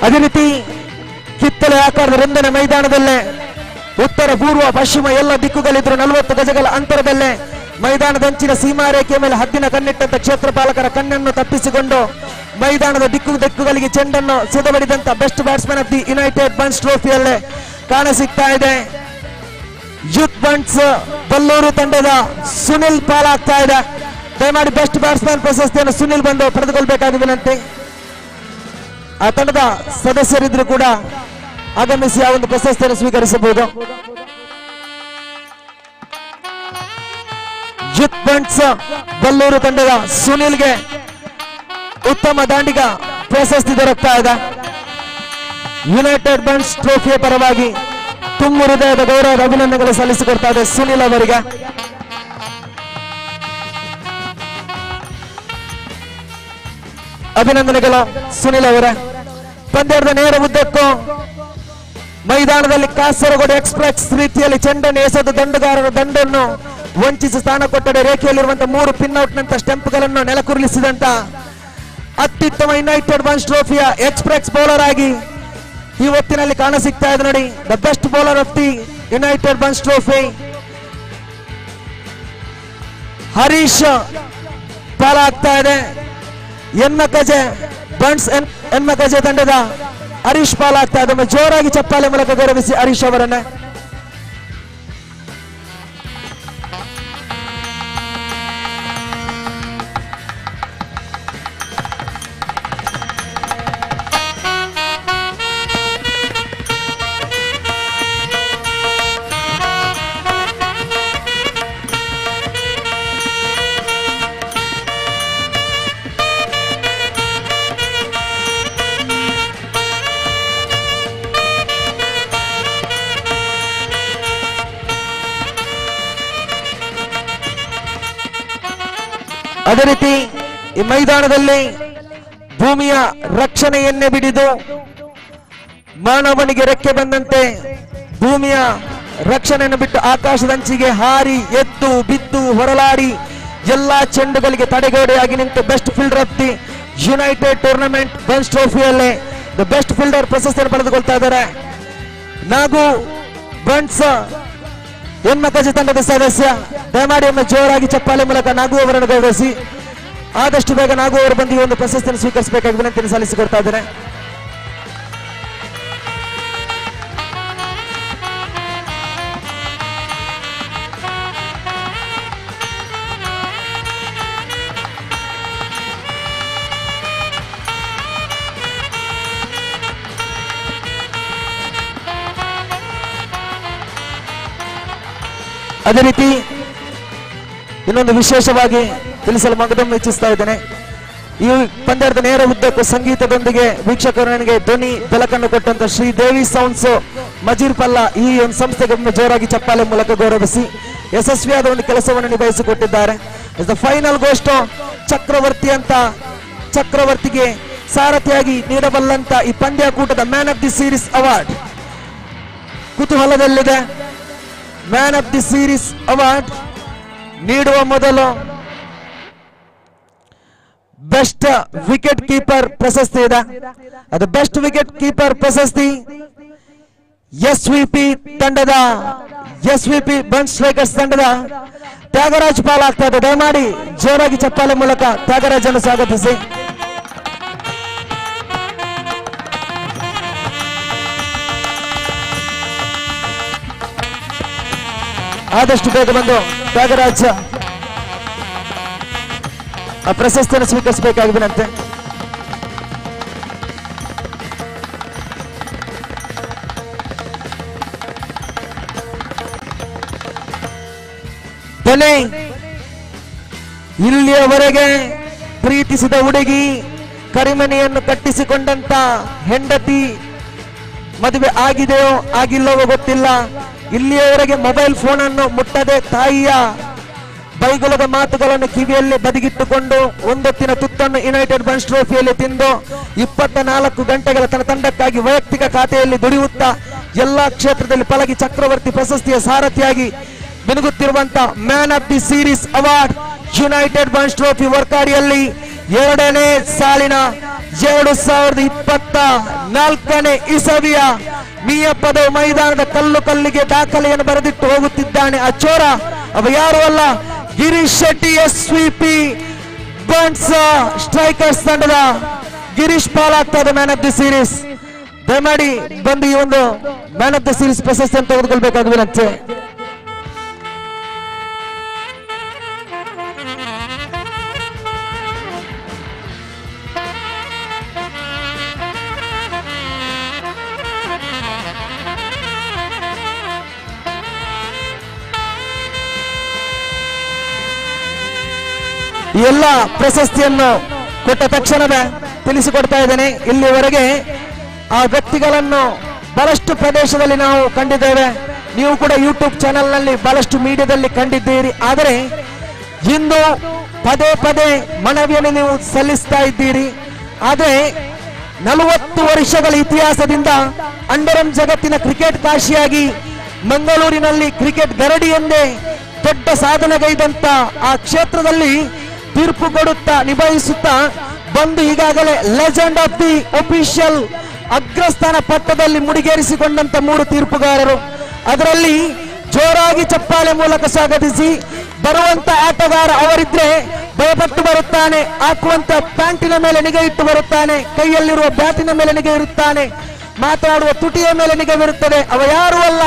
ಅದೇ ರೀತಿ ಕಿತ್ತಳೆ ಆಕಾರದ ರಂದನ ಮೈದಾನದಲ್ಲೇ ಉತ್ತರ ಪೂರ್ವ ಪಶ್ಚಿಮ ಎಲ್ಲ ದಿಕ್ಕುಗಳಿದ್ರು 40 ಗಜಗಳ ಅಂತರದಲ್ಲೇ ಮೈದಾನದಂಚಿನ ಸೀಮಾರೇಖೆಯ ಮೇಲೆ ಹದ್ದಿನ ಕಣ್ಣಿಟ್ಟಂತ ಕ್ಷೇತ್ರಪಾಲಕರ ಕಣ್ಣನ್ನು ತಪ್ಪಿಸಿಕೊಂಡು ಮೈದಾನದ ದಿಕ್ಕುಗಳಿಗೆ ಚೆಂಡನ್ನು ಸಿದ್ಧಪಡಿದಂತ best batsman of the united Bunts ಟ್ರೋಫಿಯಲ್ಲೇ ಕಾಣಸಿಗ್ತಾ ಇದೆ. ಯೂತ್ ಬನ್ಸ್ ಬಲ್ಲೂರು ತಂಡದ ಸುನಿಲ್ ಪಾಲಾಗ್ತಾ ಇದೆ. ದಯಮಾಡಿ ಬೆಸ್ಟ್ ಬ್ಯಾಟ್ಸ್ಮನ್ ಪ್ರಶಸ್ತಿಯನ್ನು ಸುನಿಲ್ ಬಂದು ಪಡೆದುಕೊಳ್ಬೇಕಾದ ವಿನಂತಿ. ಆ ತಂಡದ ಸದಸ್ಯರಿದ್ರು ಕೂಡ ಆಗಮಿಸಿ ಆ ಒಂದು ಪ್ರಶಸ್ತಿಯನ್ನು ಸ್ವೀಕರಿಸಬಹುದು. ಯೂತ್ ಬನ್ಸ್ ಬಲ್ಲೂರು ತಂಡದ ಸುನಿಲ್ಗೆ ಉತ್ತಮ ದಾಂಡಿಗ ಪ್ರಶಸ್ತಿ ದೊರಕ್ತಾ ಇದೆ. ಯುನೈಟೆಡ್ ಬನ್ಸ್ ಟ್ರೋಫಿಯ ಪರವಾಗಿ ತುಂಬ ಹೃದಯದ ಗೌರವದ ಅಭಿನಂದನೆಗಳು ಸಲ್ಲಿಸಿಕೊಡ್ತಾ ಇದೆ ಸುನಿಲ್ ಅವರಿಗೆ. ಅಭಿನಂದನೆಗಳು ಸುನಿಲ್ ಅವರೇ. ಪಂದ್ಯದ ನೇರ ಉದ್ದಕ್ಕೂ ಮೈದಾನದಲ್ಲಿ ಕಾಸರಗೋಡು ಎಕ್ಸ್ಪ್ರೆಸ್ ರೀತಿಯಲ್ಲಿ ಚೆಂಡನ್ನು ಎಸೆದು ದಂಡುಗಾರರ ದಂಡನ್ನು ವಂಚಿಸಿ ಸ್ಥಾನ ಕೊಟ್ಟರೆ ರೇಖೆಯಲ್ಲಿರುವಂತಹ 3 ಪಿನ್ಔಟ್ ನಂತ ಸ್ಟೆಂಪ್ಗಳನ್ನು ನೆಲಕುರುಳಿಸಿದಂತ ಅತ್ಯುತ್ತಮ ಯುನೈಟೆಡ್ ಬನ್ಸ್ ಟ್ರೋಫಿಯ ಎಕ್ಸ್ಪ್ರೆಸ್ ಬೌಲರ್ ಆಗಿ ಈ ಹೊತ್ತಿನಲ್ಲಿ ಕಾಣ ಸಿಗ್ತಾ ಇದೆ ನೋಡಿ. The best bowler of the united Bunts trophy Harish ಪಾಲಾಗ್ತಾ ಇದೆ. ಎನ್ಮಕಜೆ ಬನ್ಸ್ ಎನ್ಮಕಜೆ ತಂಡದ ಹರೀಶ್ ಪಾಲಾಗ್ತಾ ಇದೆ. ಜೋರಾಗಿ ಚಪ್ಪಾಳೆ ಮೂಲಕ ಗೌರವಿಸಿ ಹರೀಶ್ ಅವರನ್ನ. ಅದೇ ರೀತಿ ಈ ಮೈದಾನದಲ್ಲಿ ಭೂಮಿಯ ರಕ್ಷಣೆಯನ್ನೇ ಬಿಡಿದು ಮಾನವನಿಗೆ ರೆಕ್ಕೆ ಬಂದಂತೆ ಭೂಮಿಯ ರಕ್ಷಣೆಯನ್ನು ಬಿಟ್ಟು ಆಕಾಶದಂಚಿಗೆ ಹಾರಿ ಎದ್ದು ಬಿದ್ದು ಹೊರಲಾಡಿ ಎಲ್ಲಾ ಚೆಂಡುಗಳಿಗೆ ತಡೆಗೋಡೆಯಾಗಿ ನಿಂತು best fielder of the united tournament Bunts ಟ್ರೋಫಿಯಲ್ಲಿ ದ ಬೆಸ್ಟ್ ಫೀಲ್ಡರ್ ಪ್ರಶಸ್ತಿಯನ್ನು ಪಡೆದುಕೊಳ್ತಾ ಇದ್ದಾರೆ. ನಾಗು ಬನ್ಸ್ ಎನ್ಮಕಜೆ ತಂಡದ ಸದಸ್ಯ. ದಯಮಾಡಿ ಒಮ್ಮೆ ಜೋರಾಗಿ ಚಪ್ಪಾಳೆ ಮೂಲಕ ನಾಗು ಅವರನ್ನು ಗೌರವಿಸಿ ಆದಷ್ಟು ಬೇಗ ನಾಗು ಅವರು ಬಂದು ಈ ಒಂದು ಪ್ರಶಸ್ತಿಯನ್ನು ಸ್ವೀಕರಿಸಬೇಕಾಗಿ ವಿನಂತಿಯನ್ನು ಸಲ್ಲಿಸಿಕೊಡ್ತಾ ಇದ್ದಾರೆ. ಅದೇ ರೀತಿ ಇನ್ನೊಂದು ವಿಶೇಷವಾಗಿ ತಿಳಿಸಲು ಮಗದೊಮ್ಮೆ ಇಚ್ಛಿಸ್ತಾ ಇದ್ದೇನೆ. ಈ ಪಂದ್ಯದ ನೇರ ಉದ್ದಕ್ಕೂ ಸಂಗೀತದೊಂದಿಗೆ ವೀಕ್ಷಕರಿಗೆ ಧ್ವನಿ ಬೆಳಕನ್ನು ಕೊಟ್ಟಂತ ಶ್ರೀ ದೇವಿ ಸೌಂಡ್ಸ್ ಮಜೀರ್ ಪಲ್ಲ ಈ ಒಂದು ಸಂಸ್ಥೆಗೆ ಜೋರಾಗಿ ಚಪ್ಪಾಳೆ ಮೂಲಕ ಗೌರವಿಸಿ ಯಶಸ್ವಿಯಾದ ಒಂದು ಕೆಲಸವನ್ನು ನಿಭಾಯಿಸಿಕೊಟ್ಟಿದ್ದಾರೆ. ದ ಫೈನಲ್ ಗೋಸ್ಟ್ ಚಕ್ರವರ್ತಿ ಅಂತ ಚಕ್ರವರ್ತಿಗೆ ಸಾರಥಿಯಾಗಿ ನೀಡಬಲ್ಲಂತ ಈ ಪಂದ್ಯಕೂಟದ man of the series award ಕುತೂಹಲದಲ್ಲಿದೆ. Man of the series award ನೀಡುವ ಮೊದಲು ಬೆಸ್ಟ್ ವಿಕೆಟ್ ಕೀಪರ್ ಪ್ರಶಸ್ತಿ ಇದೆ. ಅದು ಬೆಸ್ಟ್ ವಿಕೆಟ್ ಕೀಪರ್ ಪ್ರಶಸ್ತಿ ಎಸ್ವಿಪಿ ತಂಡದ ಎಸ್ವಿಪಿ ಬನ್ಸ್ ಸ್ಟ್ರೈಕರ್ಸ್ ತಂಡದ ತ್ಯಾಗರಾಜ್ ಪಾಲಾಗ್ತಾ ಇದೆ. ದಯಮಾಡಿ ಜೋರಾಗಿ ಚಪ್ಪಾಳೆ ಮೂಲಕ ತ್ಯಾಗರಾಜ್ ಅನ್ನು ಸ್ವಾಗತಿಸಿ. ಆದಷ್ಟು ಬೇಗ ಬಂದು ತ್ಯಾಗರಾಜ್ ಆ ಪ್ರಶಸ್ತಿಯನ್ನು ಸ್ವೀಕರಿಸಬೇಕಾಗಿ ವಿನಂತಿ. ಕೊನೆ ಇಲ್ಲಿಯವರೆಗೆ ಪ್ರೀತಿಸಿದ ಹುಡುಗಿ ಕರಿಮನೆಯನ್ನು ಕಟ್ಟಿಸಿಕೊಂಡಂತ ಹೆಂಡತಿ ಮದುವೆ ಆಗಿದೆಯೋ ಆಗಿಲ್ಲವೋ ಗೊತ್ತಿಲ್ಲ. ಇಲ್ಲಿಯವರೆಗೆ ಮೊಬೈಲ್ ಫೋನ್ ಅನ್ನು ಮುಟ್ಟದೆ ತಾಯಿಯ ಬೈಗುಲದ ಮಾತುಗಳನ್ನು ಕಿವಿಯಲ್ಲಿ ಬದಿಗಿಟ್ಟುಕೊಂಡು ಒಂದೊತ್ತಿನ ತುತ್ತನ್ನು ಯುನೈಟೆಡ್ ಬನ್ಸ್ ಟ್ರೋಫಿಯಲ್ಲಿ ತಿಂದು 24 ಗಂಟೆಗಳ ತನ್ನ ತಂಡಕ್ಕಾಗಿ ವೈಯಕ್ತಿಕ ಖಾತೆಯಲ್ಲಿ ದುಡಿಯುತ್ತಾ ಎಲ್ಲಾ ಕ್ಷೇತ್ರದಲ್ಲಿ ಪಳಗಿ ಚಕ್ರವರ್ತಿ ಪ್ರಶಸ್ತಿಯ ಸಾರಥಿಯಾಗಿ ಮಿನುಗುತ್ತಿರುವಂತ man of the series award united Bunts trophy ವರ್ಕಾಡಿಯಲ್ಲಿ 2ನೇ ಸಾಲಿನ 2024ನೇ ಇಸವಿಯ ಮೀಯಪ್ಪದ ಮೈದಾನದ ಕಲ್ಲು ಕಲ್ಲಿಗೆ ದಾಖಲೆಯನ್ನು ಬರೆದಿಟ್ಟು ಹೋಗುತ್ತಿದ್ದಾನೆ. ಆ ಚೋರ ಅವ ಯಾರು ಅಲ್ಲ, ಗಿರೀಶ್ ಶೆಟ್ಟಿ ಎಸ್ವಿಪಿ ಬನ್ಸ್ ಸ್ಟ್ರೈಕರ್ಸ್ ತಂಡದ ಗಿರೀಶ್ ಪಾಲಾಗ್ತಾ ಇದೆ ಮ್ಯಾನ್ ಆಫ್ ದಿ ಸೀರೀಸ್. ದಯಮಾಡಿ ಬಂದು ಈ ಒಂದು ಮ್ಯಾನ್ ಆಫ್ ದಿ ಸೀರೀಸ್ ಪ್ರಶಸ್ತಿಯನ್ನು ತೆಗೆದುಕೊಳ್ಬೇಕಾದ ವಿನಂತಿ. ಎಲ್ಲ ಪ್ರಶಸ್ತಿಯನ್ನು ಕೊಟ್ಟ ತಕ್ಷಣವೇ ತಿಳಿಸಿಕೊಡ್ತಾ ಇದ್ದೇನೆ. ಇಲ್ಲಿವರೆಗೆ ಆ ವ್ಯಕ್ತಿಗಳನ್ನು ಬಹಳಷ್ಟು ಪ್ರದೇಶದಲ್ಲಿ ನಾವು ಕಂಡಿದ್ದೇವೆ. ನೀವು ಕೂಡ ಯೂಟ್ಯೂಬ್ ಚಾನೆಲ್ ನಲ್ಲಿ ಬಹಳಷ್ಟು ಮೀಡಿಯಾದಲ್ಲಿ ಕಂಡಿದ್ದೀರಿ. ಆದರೆ ಇಂದು ಪದೇ ಪದೇ ಮನವಿಯನ್ನು ನೀವು ಸಲ್ಲಿಸ್ತಾ ಇದ್ದೀರಿ. ಆದರೆ 40 ವರ್ಷಗಳ ಇತಿಹಾಸದಿಂದ ಅಂಡರಂ ಜಗತ್ತಿನ ಕ್ರಿಕೆಟ್ ಕಾಶಿಯಾಗಿ ಮಂಗಳೂರಿನಲ್ಲಿ ಕ್ರಿಕೆಟ್ ಗರಡಿ ಎಂದೇ ದೊಡ್ಡ ಸಾಧನೆಗೈದಂತ ಆ ಕ್ಷೇತ್ರದಲ್ಲಿ ತೀರ್ಪು ಕೊಡುತ್ತಾ ನಿಭಾಯಿಸುತ್ತಾ ಬಂದು ಈಗಾಗಲೇ ಲೆಜೆಂಡ್ ಆಫ್ ದಿ ಒಫಿಷಿಯಲ್ ಅಗ್ರಸ್ಥಾನ ಪಟ್ಟದಲ್ಲಿ ಮುಡಿಗೇರಿಸಿಕೊಂಡಂತ 3 ತೀರ್ಪುಗಾರರು. ಅದರಲ್ಲಿ ಜೋರಾಗಿ ಚಪ್ಪಾಳೆ ಮೂಲಕ ಸ್ವಾಗತಿಸಿ ಬರುವಂತ ಆಟಗಾರ ಅವರಿದ್ರೆ ಭಯಪಟ್ಟು ಬರುತ್ತಾನೆ, ಹಾಕುವಂತ ಪ್ಯಾಂಟಿನ ಮೇಲೆ ನಿಗಾ ಇಟ್ಟು ಬರುತ್ತಾನೆ, ಕೈಯಲ್ಲಿರುವ ಬ್ಯಾಟಿನ ಮೇಲೆ ನಿಗಾ ಇರುತ್ತಾನೆ, ಮಾತನಾಡುವ ತುಟಿಯ ಮೇಲೆ ನಿಗವಿರುತ್ತದೆ. ಅವ ಯಾರು ಅಲ್ಲ,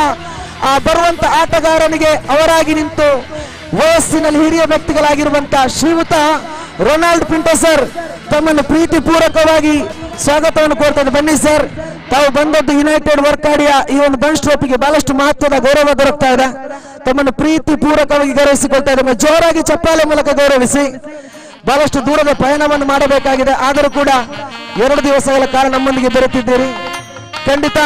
ಆ ಬರುವಂತ ಆಟಗಾರನಿಗೆ ಅವರಾಗಿ ನಿಂತು ವಯಸ್ಸಿನಲ್ಲಿ ಹಿರಿಯ ವ್ಯಕ್ತಿಗಳಾಗಿರುವಂತ ಶ್ರೀಯುತ ರೊನಾಲ್ಡ್ ಪಿಂಟೋ ಸರ್ ತಮ್ಮನ್ನು ಪ್ರೀತಿ ಪೂರ್ವಕವಾಗಿ ಸ್ವಾಗತವನ್ನು ಕೋರ್ತಾರೆ. ಬನ್ನಿ ಸರ್, ತಾವು ಬಂದದ್ದು ಯುನೈಟೆಡ್ ವರ್ಕಾಡಿಯ ಈ ಒಂದು ಬನ್ಸ್ ಟ್ರೋಫಿಗೆ ಬಹಳಷ್ಟು ಮಹತ್ವದ ಗೌರವ ದೊರಕ್ತಾ ಇದೆ. ತಮ್ಮನ್ನು ಪ್ರೀತಿ ಪೂರ್ವಕವಾಗಿ ಗೌರವಿಸಿಕೊಳ್ತಾ ಇದ್ದಾರೆ. ಜೋರಾಗಿ ಚಪ್ಪಾಳೆ ಮೂಲಕ ಗೌರವಿಸಿ. ಬಹಳಷ್ಟು ದೂರದ ಪಯಣವನ್ನು ಮಾಡಬೇಕಾಗಿದೆ, ಆದರೂ ಕೂಡ 2 ದಿವಸಗಳ ಕಾಲ ನಮ್ಮೊಂದಿಗೆ ಬೆರೆತಿದ್ದೀರಿ. ಖಂಡಿತ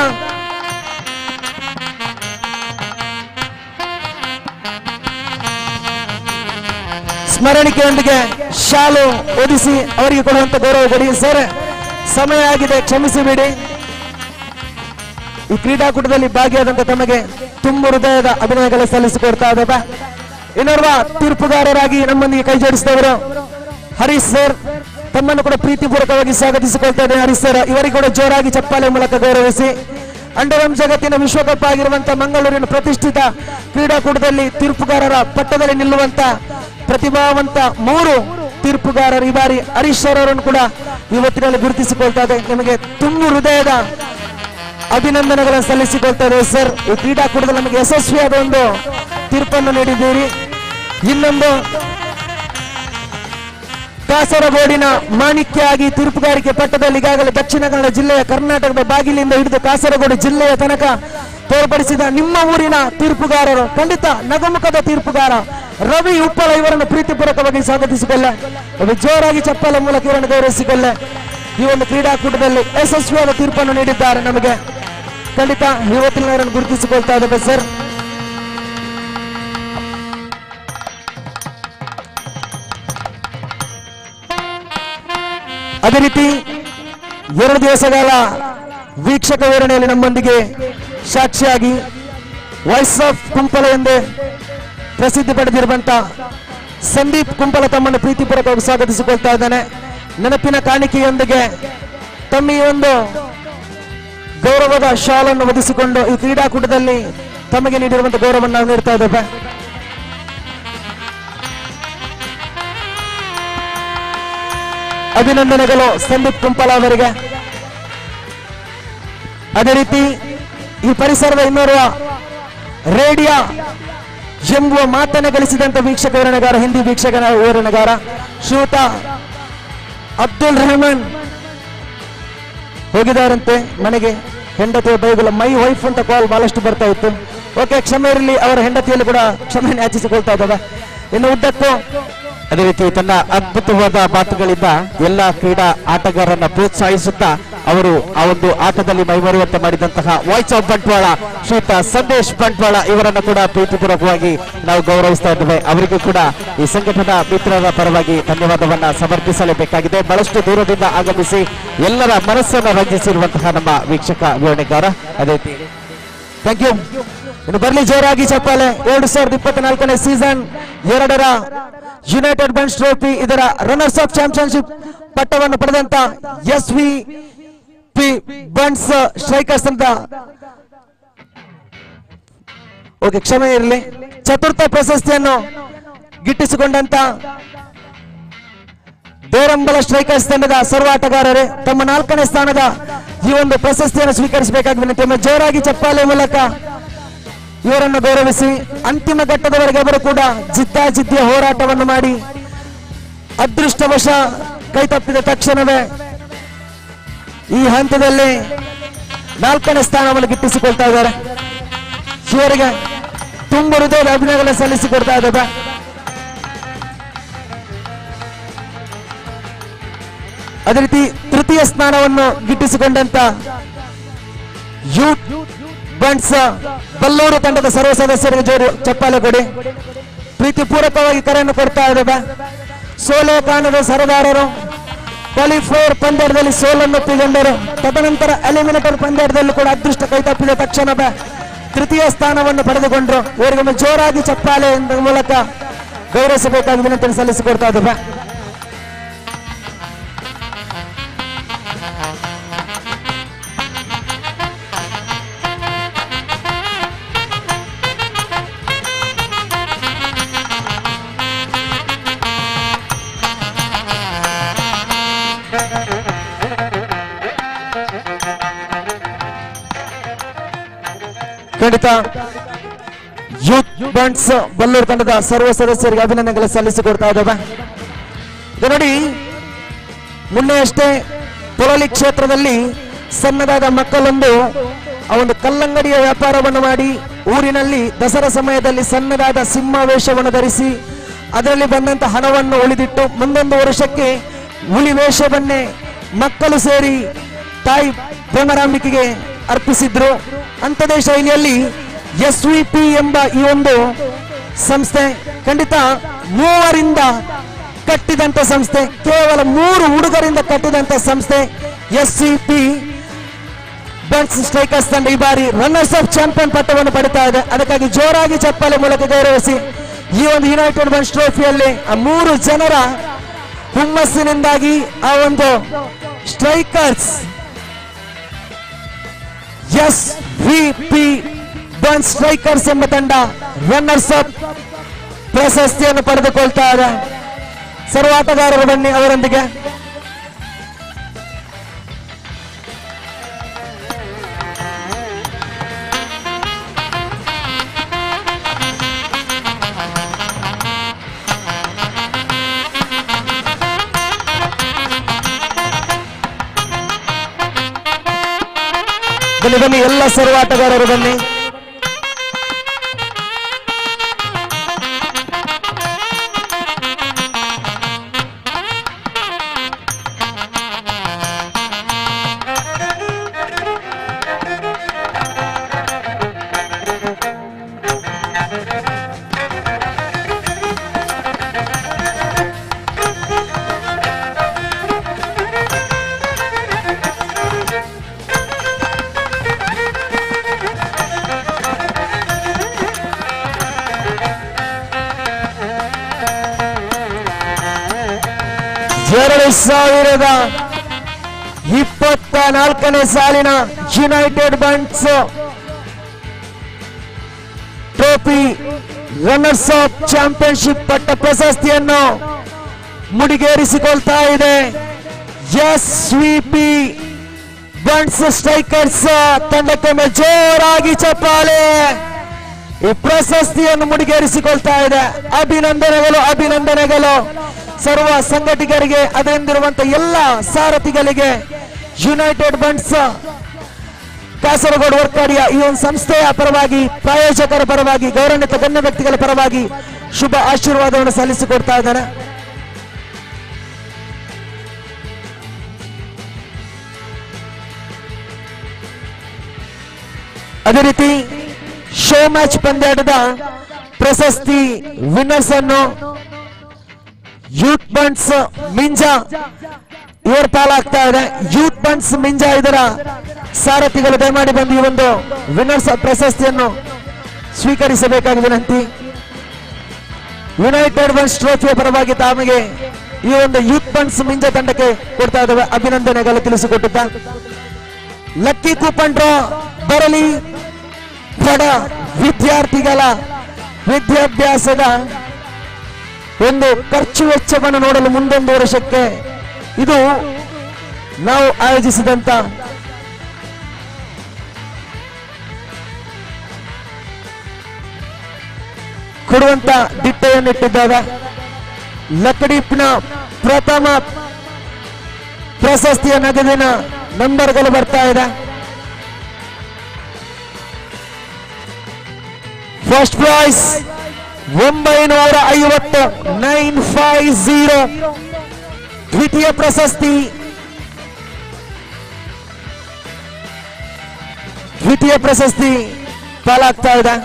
ಸ್ಮರಣಿಕೆಯೊಂದಿಗೆ ಶಾಲು ಓದಿಸಿ ಅವರಿಗೆ ಕೊಡುವಂತ ಗೌರವ ಕೊಡಿ ಸರ್. ಸಮಯ ಆಗಿದೆ, ಕ್ಷಮಿಸಿಬಿಡಿ. ಈ ಕ್ರೀಡಾಕೂಟದಲ್ಲಿ ಭಾಗಿಯಾದಂತ ತಮಗೆ ತುಂಬ ಹೃದಯದ ಅಭಿನಯಗಳು ಸಲ್ಲಿಸಿಕೊಡ್ತಾ ಇದ್ದಾವೆ. ಇನ್ನೋರ್ವ ತೀರ್ಪುಗಾರರಾಗಿ ನಮ್ಮೊಂದಿಗೆ ಕೈ ಜೋಡಿಸಿದವರು ಹರೀಶ್ ಸರ್, ತಮ್ಮನ್ನು ಕೂಡ ಪ್ರೀತಿಪೂರ್ವಕವಾಗಿ ಸ್ವಾಗತಿಸಿಕೊಳ್ತಾ ಇದ್ದೇನೆ. ಹರೀಶ್ ಸರ್ ಇವರಿಗೆ ಕೂಡ ಜೋರಾಗಿ ಚಪ್ಪಾಳೆ ಮೂಲಕ ಗೌರವಿಸಿ. ಅಂಡರಂ ಜಗತ್ತಿನ ವಿಶ್ವಕಪ್ ಆಗಿರುವಂತ ಮಂಗಳೂರಿನ ಪ್ರತಿಷ್ಠಿತ ಕ್ರೀಡಾಕೂಟದಲ್ಲಿ ತೀರ್ಪುಗಾರರ ಪಟ್ಟದಲ್ಲಿ ನಿಲ್ಲುವಂತ ಪ್ರತಿಭಾವಂತ 3 ತೀರ್ಪುಗಾರರು ಈ ಬಾರಿ ಹರೀಶ್ ಸರ್ ಅವರನ್ನು ಕೂಡ ಇವತ್ತಿನಲ್ಲಿ ಗುರುತಿಸಿಕೊಳ್ತಾ ಇದೆ. ನಿಮಗೆ ತುಂಬ ಹೃದಯದ ಅಭಿನಂದನೆಗಳನ್ನು ಸಲ್ಲಿಸಿಕೊಳ್ತಾ ಇದೆ ಸರ್. ಈ ಕ್ರೀಡಾಕೂಟದಲ್ಲಿ ನಮಗೆ ಯಶಸ್ವಿಯಾದ ಒಂದು ತೀರ್ಪನ್ನು ನೀಡಿದ್ದೀರಿ. ಇನ್ನೊಂದು ಕಾಸರಗೋಡಿನ ಮಾಣಿಕ್ಯ ಆಗಿ ತೀರ್ಪುಗಾರಿಕೆ ಪಟ್ಟದಲ್ಲಿ ಈಗಾಗಲೇ ದಕ್ಷಿಣ ಕನ್ನಡ ಜಿಲ್ಲೆಯ ಕರ್ನಾಟಕದ ಬಾಗಿಲಿಂದ ಹಿಡಿದು ಕಾಸರಗೋಡು ಜಿಲ್ಲೆಯ ತನಕ ತೋರ್ಪಡಿಸಿದ ನಿಮ್ಮ ಊರಿನ ತೀರ್ಪುಗಾರರು, ಖಂಡಿತ ನಗುಮುಖದ ತೀರ್ಪುಗಾರ ರವಿ ಉಪ್ಪಳ ಇವರನ್ನು ಪ್ರೀತಿಪೂರ್ವಕವಾಗಿ ಸ್ವಾಗತಿಸಿಕೊಳ್ಳ. ಜೋರಾಗಿ ಚಪ್ಪಾಳೆ ಮೂಲಕ ಇವರನ್ನು ಗೌರವಿಸಿಕೊಳ್ಳ. ಈ ಒಂದು ಕ್ರೀಡಾಕೂಟದಲ್ಲಿ ಯಶಸ್ವಿಯಾದ ತೀರ್ಪನ್ನು ನೀಡಿದ್ದಾರೆ. ನಮಗೆ ಖಂಡಿತ ಇವತ್ತಿನ ಇವರನ್ನು ಗುರುತಿಸಿಕೊಳ್ತಾ ಇದ್ದೇವೆ ಸರ್. ಅದೇ ರೀತಿ 2 ದಿವಸಗಳ ವೀಕ್ಷಕ ವಿವರಣೆಯಲ್ಲಿ ನಮ್ಮೊಂದಿಗೆ ಸಾಕ್ಷಿಯಾಗಿ ವಾಯ್ಸ್ ಆಫ್ ಕುಂಪಲ ಎಂದೇ ಪ್ರಸಿದ್ಧಿ ಪಡೆದಿರುವಂತ ಸಂದೀಪ್ ಕುಂಪಲ ತಮ್ಮನ್ನು ಪ್ರೀತಿಪೂರ್ವಕವಾಗಿ ಸ್ವಾಗತಿಸಿಕೊಳ್ತಾ ಇದ್ದಾನೆ. ನೆನಪಿನ ಕಾಣಿಕೆಯೊಂದಿಗೆ ತಮ್ಮ ಈ ಒಂದು ಗೌರವದ ಶಾಲನ್ನು ಒದಿಸಿಕೊಂಡು ಈ ಕ್ರೀಡಾಕೂಟದಲ್ಲಿ ತಮಗೆ ನೀಡಿರುವಂತಹ ಗೌರವವನ್ನು ನಾವು ನೀಡ್ತಾ ಇದ್ದೇವೆ. ಅಭಿನಂದನೆಗಳು ಸಂದೀಪ್ ಕುಂಪಲ ಅವರಿಗೆ. ಅದೇ ರೀತಿ ಈ ಪರಿಸರದ ಇನ್ನೋರ್ವ ರೇಡಿಯೋ ಎಂಬುವ ಮಾತನ್ನು ಗಳಿಸಿದಂತ ವೀಕ್ಷಕ ವಿವರಣೆಗಾರ, ಹಿಂದಿ ವೀಕ್ಷಕ ವಿವರಣೆಗಾರ ಶ್ರೀಯುತ ಅಬ್ದುಲ್ ರೆಹಮಾನ್ ಹೋಗಿದಾರಂತೆ ಮನೆಗೆ. ಹೆಂಡತಿಯ ಬೈಗುಲ ಮೈ ವೈಫ್ ಅಂತ ಕಾಲ್ ಬಹಳಷ್ಟು ಬರ್ತಾ ಇತ್ತು. ಓಕೆ, ಕ್ಷಮೆ ಇರಲಿ, ಅವರ ಹೆಂಡತಿಯಲ್ಲಿ ಕೂಡ ಕ್ಷಮೆ ಯಾಚಿಸಿಕೊಳ್ತಾ ಇದ್ದಾವೆ. ಇನ್ನು ಉದ್ದಕ್ಕೂ ಅದೇ ರೀತಿ ತನ್ನ ಅದ್ಭುತವಾದ ಮಾತುಗಳಿಂದ ಎಲ್ಲ ಕ್ರೀಡಾ ಆಟಗಾರರನ್ನ ಪ್ರೋತ್ಸಾಹಿಸುತ್ತಾ ಅವರು ಆ ಒಂದು ಆಟದಲ್ಲಿ ಮೈಮರೆಯುವಂತೆ ಮಾಡಿದಂತಹ ವಾಯ್ಸ್ ಆಫ್ ಬಂಟ್ವಾಳ ಶ್ರೀಯುತ ಸಂದೇಶ್ ಬಂಟ್ವಾಳ ಇವರನ್ನು ಕೂಡ ಪ್ರೀತಿಪೂರ್ವಕವಾಗಿ ನಾವು ಗೌರವಿಸ್ತಾ ಇದ್ದೇವೆ. ಅವರಿಗೂ ಕೂಡ ಈ ಸಂಘಟನಾ ಮಿತ್ರರ ಪರವಾಗಿ ಧನ್ಯವಾದವನ್ನ ಸಮರ್ಪಿಸಲೇಬೇಕಾಗಿದೆ. ಬಹಳಷ್ಟು ದೂರದಿಂದ ಆಗಮಿಸಿ ಎಲ್ಲರ ಮನಸ್ಸನ್ನು ರಂಜಿಸಿರುವಂತಹ ನಮ್ಮ ವೀಕ್ಷಕ ವಿವರಣೆಗಾರ. ಅದೇ ರೀತಿ ಥ್ಯಾಂಕ್ ಯು. ಇನ್ನು ಬರಲಿ ಜೋರಾಗಿ ಚಪ್ಪಾಳೆ. 2024ನೇ ಸೀಸನ್ 2ರ ಯುನೈಟೆಡ್ ಬನ್ಸ್ ಟ್ರೋಫಿ ಇದರ ರನ್ನರ್ಸ್ ಆಫ್ ಚಾಂಪಿಯನ್ಶಿಪ್ ಪಟ್ಟವನ್ನು ಪಡೆದಂತ SVP ಬನ್ಸ್ ಸ್ಟ್ರೈಕರ್ಸ್ ಅಂತ, ಓಕೆ ಕ್ಷಮೆ ಇರಲಿ, ಚತುರ್ಥ ಪ್ರಶಸ್ತಿಯನ್ನು ಗಿಟ್ಟಿಸಿಕೊಂಡಂತ ದೇರಂಬಲ ಸ್ಟ್ರೈಕರ್ಸ್ ತಂಡದ ಸರ್ವ ಆಟಗಾರರೇ ತಮ್ಮ 4ನೇ ಸ್ಥಾನದ ಈ ಒಂದು ಪ್ರಶಸ್ತಿಯನ್ನು ಸ್ವೀಕರಿಸಬೇಕಾಗಿ ವಿನಂತಿ. ಜೋರಾಗಿ ಚಪ್ಪಾಳೆ ಮೂಲಕ ಇವರನ್ನು ಗೌರವಿಸಿ. ಅಂತಿಮ ಘಟ್ಟದವರೆಗೆ ಅವರು ಕೂಡ ಜಿದ್ದಾಜಿದ್ದಿಯ ಹೋರಾಟವನ್ನು ಮಾಡಿ ಅದೃಷ್ಟವಶ ಕೈತಪ್ಪಿದ ತಕ್ಷಣವೇ ಈ ಹಂತದಲ್ಲಿ 4ನೇ ಸ್ಥಾನವನ್ನು ಗಿಟ್ಟಿಸಿಕೊಳ್ತಾ ಇದ್ದಾರೆ. ಇವರಿಗೆ ತುಂಬ ಹೃದಯದ ಅಭಿನಯಗಳನ್ನು ಸಲ್ಲಿಸಿಕೊಡ್ತಾ ಇದ್ದಾರೆ. ಅದೇ ರೀತಿ ತೃತೀಯ ಸ್ಥಾನವನ್ನು ಗಿಟ್ಟಿಸಿಕೊಂಡಂತ ಯೂತ್ ಬನ್ಸ್ ಬಲ್ಲೂರು ತಂಡದ ಸರ್ವ ಸದಸ್ಯರಿಗೆ ಜೋರು ಚಪ್ಪಾಳೆ ಕೊಡಿ. ಪ್ರೀತಿಪೂರ್ವಕವಾಗಿ ಕರೆಯನ್ನು ಕೊಡ್ತಾ ಇದ್ದೇವೆ. ಸೋಲೆ ಕಾಣದ ಸರದಾರರು, ಕ್ವಾಲಿಫೈಯರ್ ಪಂದ್ಯದಲ್ಲಿ ಸೋಲನ್ನೊಪ್ಪಿಕೊಂಡರು. ತದನಂತರ ಎಲಿಮಿನೇಟರ್ ಪಂದ್ಯದಲ್ಲಿ ಕೂಡ ಅದೃಷ್ಟ ಕೈತಪ್ಪಿದ ತಕ್ಷಣವೇ ತೃತೀಯ ಸ್ಥಾನವನ್ನು ಪಡೆದುಕೊಂಡರು. ಇವರಿಗೊಮ್ಮೆ ಜೋರಾಗಿ ಚಪ್ಪಾಳೆ ಮೂಲಕ ಗೌರವಿಸಬೇಕಾಗಿ ವಿನಂತಿ ಸಲ್ಲಿಸಿಕೊಡ್ತಾ ಇದ್ದೇವೆ. ಖಂಡಿತ ಯೂತ್ ಬಂಡ್ಸ್ ಬಲ್ಲೂರು ತಂಡದ ಸರ್ವ ಸದಸ್ಯರಿಗೆ ಅಭಿನಂದನೆಗಳು ಸಲ್ಲಿಸಿಕೊಡ್ತಾ ಇದ್ದೇವೆ. ಇದು ನೋಡಿ, ಮೊನ್ನೆ ಅಷ್ಟೇ ಪೊಳಲಿ ಕ್ಷೇತ್ರದಲ್ಲಿ ಸಣ್ಣದಾದ ಮಕ್ಕಳೊಂದು ಆ ಒಂದು ಕಲ್ಲಂಗಡಿಯ ವ್ಯಾಪಾರವನ್ನು ಮಾಡಿ ಊರಿನಲ್ಲಿ ದಸರಾ ಸಮಯದಲ್ಲಿ ಸಣ್ಣದಾದ ಸಿಂಹ ವೇಷವನ್ನು ಧರಿಸಿ ಅದರಲ್ಲಿ ಬಂದಂತ ಹಣವನ್ನು ಉಳಿದಿಟ್ಟು ಮುಂದೊಂದು ವರ್ಷಕ್ಕೆ ಹುಲಿ ವೇಷವನ್ನೇ ಮಕ್ಕಳು ಸೇರಿ ತಾಯಿ ಭ್ರಮರಾಂಬಿಕೆಗೆ ಅರ್ಪಿಸಿದ್ರು. ಅಂಥದೇ ಶೈಲಿಯಲ್ಲಿ SVP ಎಂಬ ಈ ಒಂದು ಸಂಸ್ಥೆ ಖಂಡಿತ ಮೂವರಿಂದ ಕಟ್ಟಿದಂತ ಸಂಸ್ಥೆ, ಕೇವಲ 3 ಹುಡುಗರಿಂದ ಕಟ್ಟಿದಂತ ಸಂಸ್ಥೆ SVP ಬಂಡ್ಸ್ ಸ್ಟ್ರೈಕರ್ಸ್ ತಂಡ ಈ ಬಾರಿ ರನ್ನರ್ಸ್ ಆಫ್ ಚಾಂಪಿಯನ್ ಪಟ್ಟವನ್ನು ಪಡಿತಾ ಇದೆ. ಅದಕ್ಕಾಗಿ ಜೋರಾಗಿ ಚಪ್ಪಾಳೆ ಮೂಲಕ ಗೌರವಿಸಿ ಈ ಒಂದು ಯುನೈಟೆಡ್ ಬಂಡ್ಸ್ ಟ್ರೋಫಿಯಲ್ಲಿ ಆ 3 ಜನರ ಹುಮ್ಮಸ್ಸಿನಿಂದಾಗಿ ಆ ಒಂದು ಸ್ಟ್ರೈಕರ್ಸ್ SVP ಬಂಡ್ಸ್ ಸ್ಟ್ರೈಕರ್ಸ್ ಎಂಬ ತಂಡ ರನ್ನರ್ಸ್ ಅಪ್ ಪ್ರಶಸ್ತಿಯನ್ನು ಪಡೆದುಕೊಳ್ತಾ ಇದೆ. ಸರ್ವ ಆಟಗಾರರು ಬನ್ನಿ ಅವರೊಂದಿಗೆ. ಬನ್ನಿ ಬನ್ನಿ ಎಲ್ಲ ಸರ್ವ ಆಟಗಾರರು ಬನ್ನಿ. ಎರಡು 2024ನೇ ಸಾಲಿನ United Bunts trophy runners up championship ಪಟ್ಟ ಪ್ರಶಸ್ತಿಯನ್ನು ಮುಡಿಗೇರಿಸಿಕೊಳ್ತಾ ಇದೆ SVP ಬಂಡ್ಸ್ ಸ್ಟ್ರೈಕರ್ಸ್ ತಂಡಕ್ಕೊಮ್ಮೆ ಜೋರಾಗಿ ಚಪ್ಪಾಳೆ. ಈ ಪ್ರಶಸ್ತಿಯನ್ನು ಮುಡಿಗೇರಿಸಿಕೊಳ್ತಾ ಇದೆ. ಅಭಿನಂದನೆಗಳು, ಅಭಿನಂದನೆಗಳು ಸರ್ವ ಸಂಘಟಕರಿಗೆ, ಅದರಿಂದಿರುವಂತಹ ಎಲ್ಲ ಸಾರಥಿಗಳಿಗೆ, ಯುನೈಟೆಡ್ ಬಂಡ್ಸ್ ಕಾಸರಗೋಡು ವರ್ಕಾಡಿಯ ಈ ಒಂದು ಸಂಸ್ಥೆಯ ಪರವಾಗಿ, ಪ್ರಾಯೋಜಕರ ಪರವಾಗಿ, ಗೌರವಾನ್ವಿತ ಗಣ್ಯ ವ್ಯಕ್ತಿಗಳ ಪರವಾಗಿ ಶುಭ ಆಶೀರ್ವಾದವನ್ನು ಸಲ್ಲಿಸಿಕೊಡ್ತಾ ಇದ್ದಾರೆ. ಅದೇ ರೀತಿ ಶೋ ಮ್ಯಾಚ್ ಪಂದ್ಯಾಟದ ಪ್ರಶಸ್ತಿ ವಿನ್ನರ್ಸ್ ಅನ್ನು ಯೂತ್ ಬಂಡ್ಸ್ ಮಿಂಜಾ ಇವರ ಪಾಲಾಗ್ತಾ ಇದೆ. ಯೂತ್ ಬಂಡ್ಸ್ ಮಿಂಜಾ ಇದರ ಸಾರಥಿಗಳು ದಯಮಾಡಿ ಬಂದು ಈ ಒಂದು ವಿನ್ನರ್ಸ್ ಪ್ರಶಸ್ತಿಯನ್ನು ಸ್ವೀಕರಿಸಬೇಕಾಗಿ ವಿನಂತಿ. ಯುನೈಟೆಡ್ ಬಂಡ್ಸ್ ಟ್ರೋಫಿಯ ಪರವಾಗಿ ತಮಗೆ ಈ ಒಂದು ಯೂತ್ ಬಂಡ್ಸ್ ಮಿಂಜಾ ತಂಡಕ್ಕೆ ಕೊಡ್ತಾ ಇದ್ದೇವೆ ಅಭಿನಂದನೆಗಳು ತಿಳಿಸಿಕೊಟ್ಟಿದ್ದ. ಲಕ್ಕಿ ಕೂಪನ್ ಡ್ರಾ ಬರಲಿ. ಬಡ ವಿದ್ಯಾರ್ಥಿಗಳ ವಿದ್ಯಾಭ್ಯಾಸದ ಒಂದು ಖರ್ಚು ವೆಚ್ಚವನ್ನು ನೋಡಲು ಮುಂದೊಂದು ವರ್ಷಕ್ಕೆ ಇದು ನಾವು ಆಯೋಜಿಸಿದಂತ ಕೊಡುವಂತ ದಿಟ್ಟೆಯನ್ನಿಟ್ಟಿದ್ದಾರೆ. ಲಕ್ಕಡಿಪ್ನ ಪ್ರಥಮ ಪ್ರಶಸ್ತಿಯ ನಗದಿನ ನಂಬರ್ಗಳು ಬರ್ತಾ ಇದೆ. First prize 950 950. ದ್ವಿತೀಯ ಪ್ರಶಸ್ತಿ ಪಾಲಾಗ್ತಾ ಇದೆ.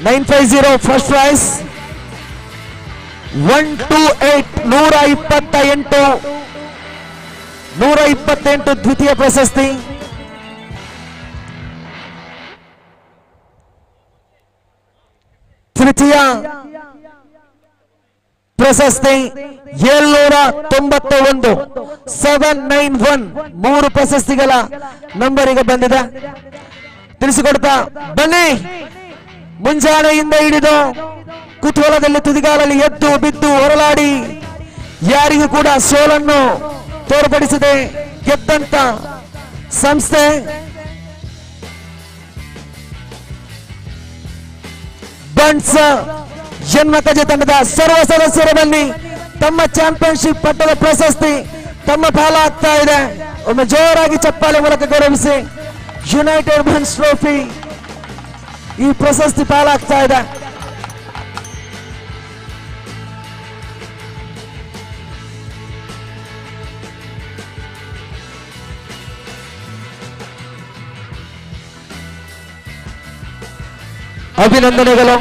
950 ಫಸ್ಟ್ ಪ್ರೈಸ್. 128 128 ದ್ವಿತೀಯ ಪ್ರಶಸ್ತಿ. ತೃತೀಯ ಪ್ರಶಸ್ತಿ 791 791 3 ಪ್ರಶಸ್ತಿಗಳ ನಂಬರಿಗೆ ಬಂದಿದೆ. ತಿಳಿಸಿಕೊಡ್ತಾ ಬನ್ನಿ. ಮುಂಜಾನೆಯಿಂದ ಹಿಡಿದು ಕುತೂಹಲದಲ್ಲಿ ತುದಿಗಾಲಲ್ಲಿ ಎದ್ದು ಬಿದ್ದು ಹೊರಲಾಡಿ ಯಾರಿಗೂ ಕೂಡ ಸೋಲನ್ನು ತೋರ್ಪಡಿಸದೆ ಗೆದ್ದಂತ ಸಂಸ್ಥೆ ಬಂಟ್ಸ್ ಜನ್ಮಕಜೆ ತಂಡದ ಸರ್ವ ಸದಸ್ಯರ ಬನ್ನಿ. ತಮ್ಮ ಚಾಂಪಿಯನ್ಶಿಪ್ ಪಟ್ಟದ ಪ್ರಶಸ್ತಿ ತಮ್ಮ ಪಾಲಾಗ್ತಾ ಇದೆ. ಒಮ್ಮೆ ಜೋರಾಗಿ ಚಪ್ಪಾಳೆ ಮೂಲಕ ಗೌರವಿಸಿ. ಯುನೈಟೆಡ್ ಬಂಟ್ಸ್ ಟ್ರೋಫಿ ಈ ಪ್ರಶಸ್ತಿ ಪಾಲಾಗ್ತಾ ಇದೆ. ಅಭಿನಂದನೆಗಳು.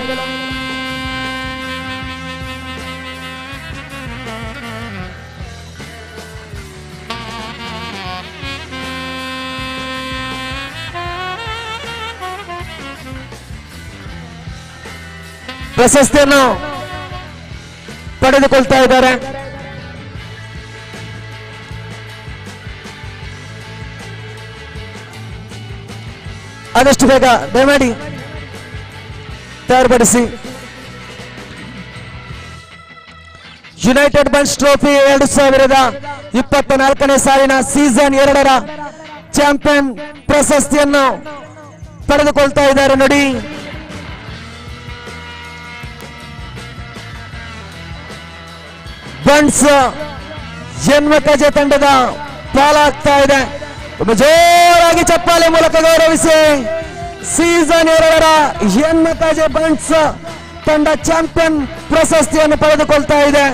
ಪ್ರಶಸ್ತಿಯನ್ನು ಪಡೆದುಕೊಳ್ತಾ ಇದ್ದಾರೆ. ಆದಷ್ಟು ಬೇಗ ದಯಮಾಡಿ ತಯಾರುಪಡಿಸಿ. ಯುನೈಟೆಡ್ ಬಂಟ್ಸ್ ಟ್ರೋಫಿ 2024ನೇ ಸಾಲಿನ ಸೀಸನ್ 2ರ ಚಾಂಪಿಯನ್ ಪ್ರಶಸ್ತಿಯನ್ನು ಪಡೆದುಕೊಳ್ತಾ ಇದ್ದಾರೆ ನೋಡಿ. ಬಂಟ್ಸ್ ಜನ್ಮಕಜೆ ತಂಡದ ಪಾಲಾಗ್ತಾ ಇದೆ. ಜೋರಾಗಿ ಚಪ್ಪಾಳೆ ಮೂಲಕ ಗೌರವಿಸಿ. ಸೀಸನ್ 2ರ ಜನ್ಮಕಜೆ ಬಂಟ್ಸ್ ತಂಡ ಚಾಂಪಿಯನ್ ಪ್ರಶಸ್ತಿಯನ್ನು ಪಡೆದುಕೊಳ್ತಾ ಇದೆ.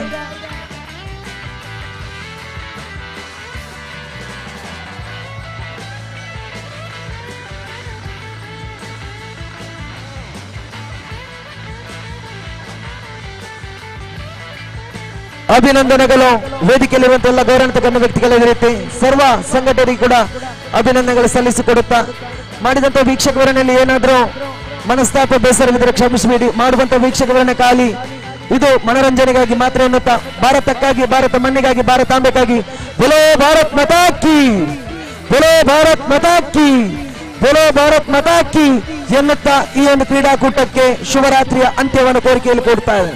ಅಭಿನಂದನೆಗಳು. ವೇದಿಕೆಯಲ್ಲಿರುವಂತಹ ಎಲ್ಲ ಗೌರವಾನ್ವಿತ ಗಣ್ಯ ವ್ಯಕ್ತಿಗಳ ರೀತಿ ಸರ್ವ ಸಂಘಟನೆಗೆ ಕೂಡ ಅಭಿನಂದನೆಗಳು ಸಲ್ಲಿಸಿಕೊಡುತ್ತಾ ಮಾಡಿದಂತ ವೀಕ್ಷಕವರನಲ್ಲಿ ಏನಾದರೂ ಮನಸ್ತಾಪ ಬೇಸರವಿದ್ದರೆ ಕ್ಷಮಿಸಬೇಡಿ. ಮಾಡುವಂತ ವೀಕ್ಷಕವರನ್ನ ಖಾಲಿ ಇದು ಮನರಂಜನೆಗಾಗಿ ಮಾತ್ರ ಎನ್ನುತ್ತಾ ಭಾರತಕ್ಕಾಗಿ, ಭಾರತ ಮಣ್ಣಿಗಾಗಿ, ಭಾರತಾಂಬೆಗಾಗಿ ಬೋಲೋ ಭಾರತ್ ಮಾತಾ ಕಿ, ಬೋಲೋ ಭಾರತ್ ಮಾತಾ ಕಿ, ಬೋಲೋ ಭಾರತ್ ಮಾತಾ ಕಿ ಎನ್ನುತ್ತಾ ಈ ಒಂದು ಕ್ರೀಡಾಕೂಟಕ್ಕೆ ಶುಭರಾತ್ರಿಯ ಅಂತ್ಯವನ್ನು ಕೋರಿಕೆಯಲ್ಲಿ ಕೊಡ್ತಾ ಇದೆ.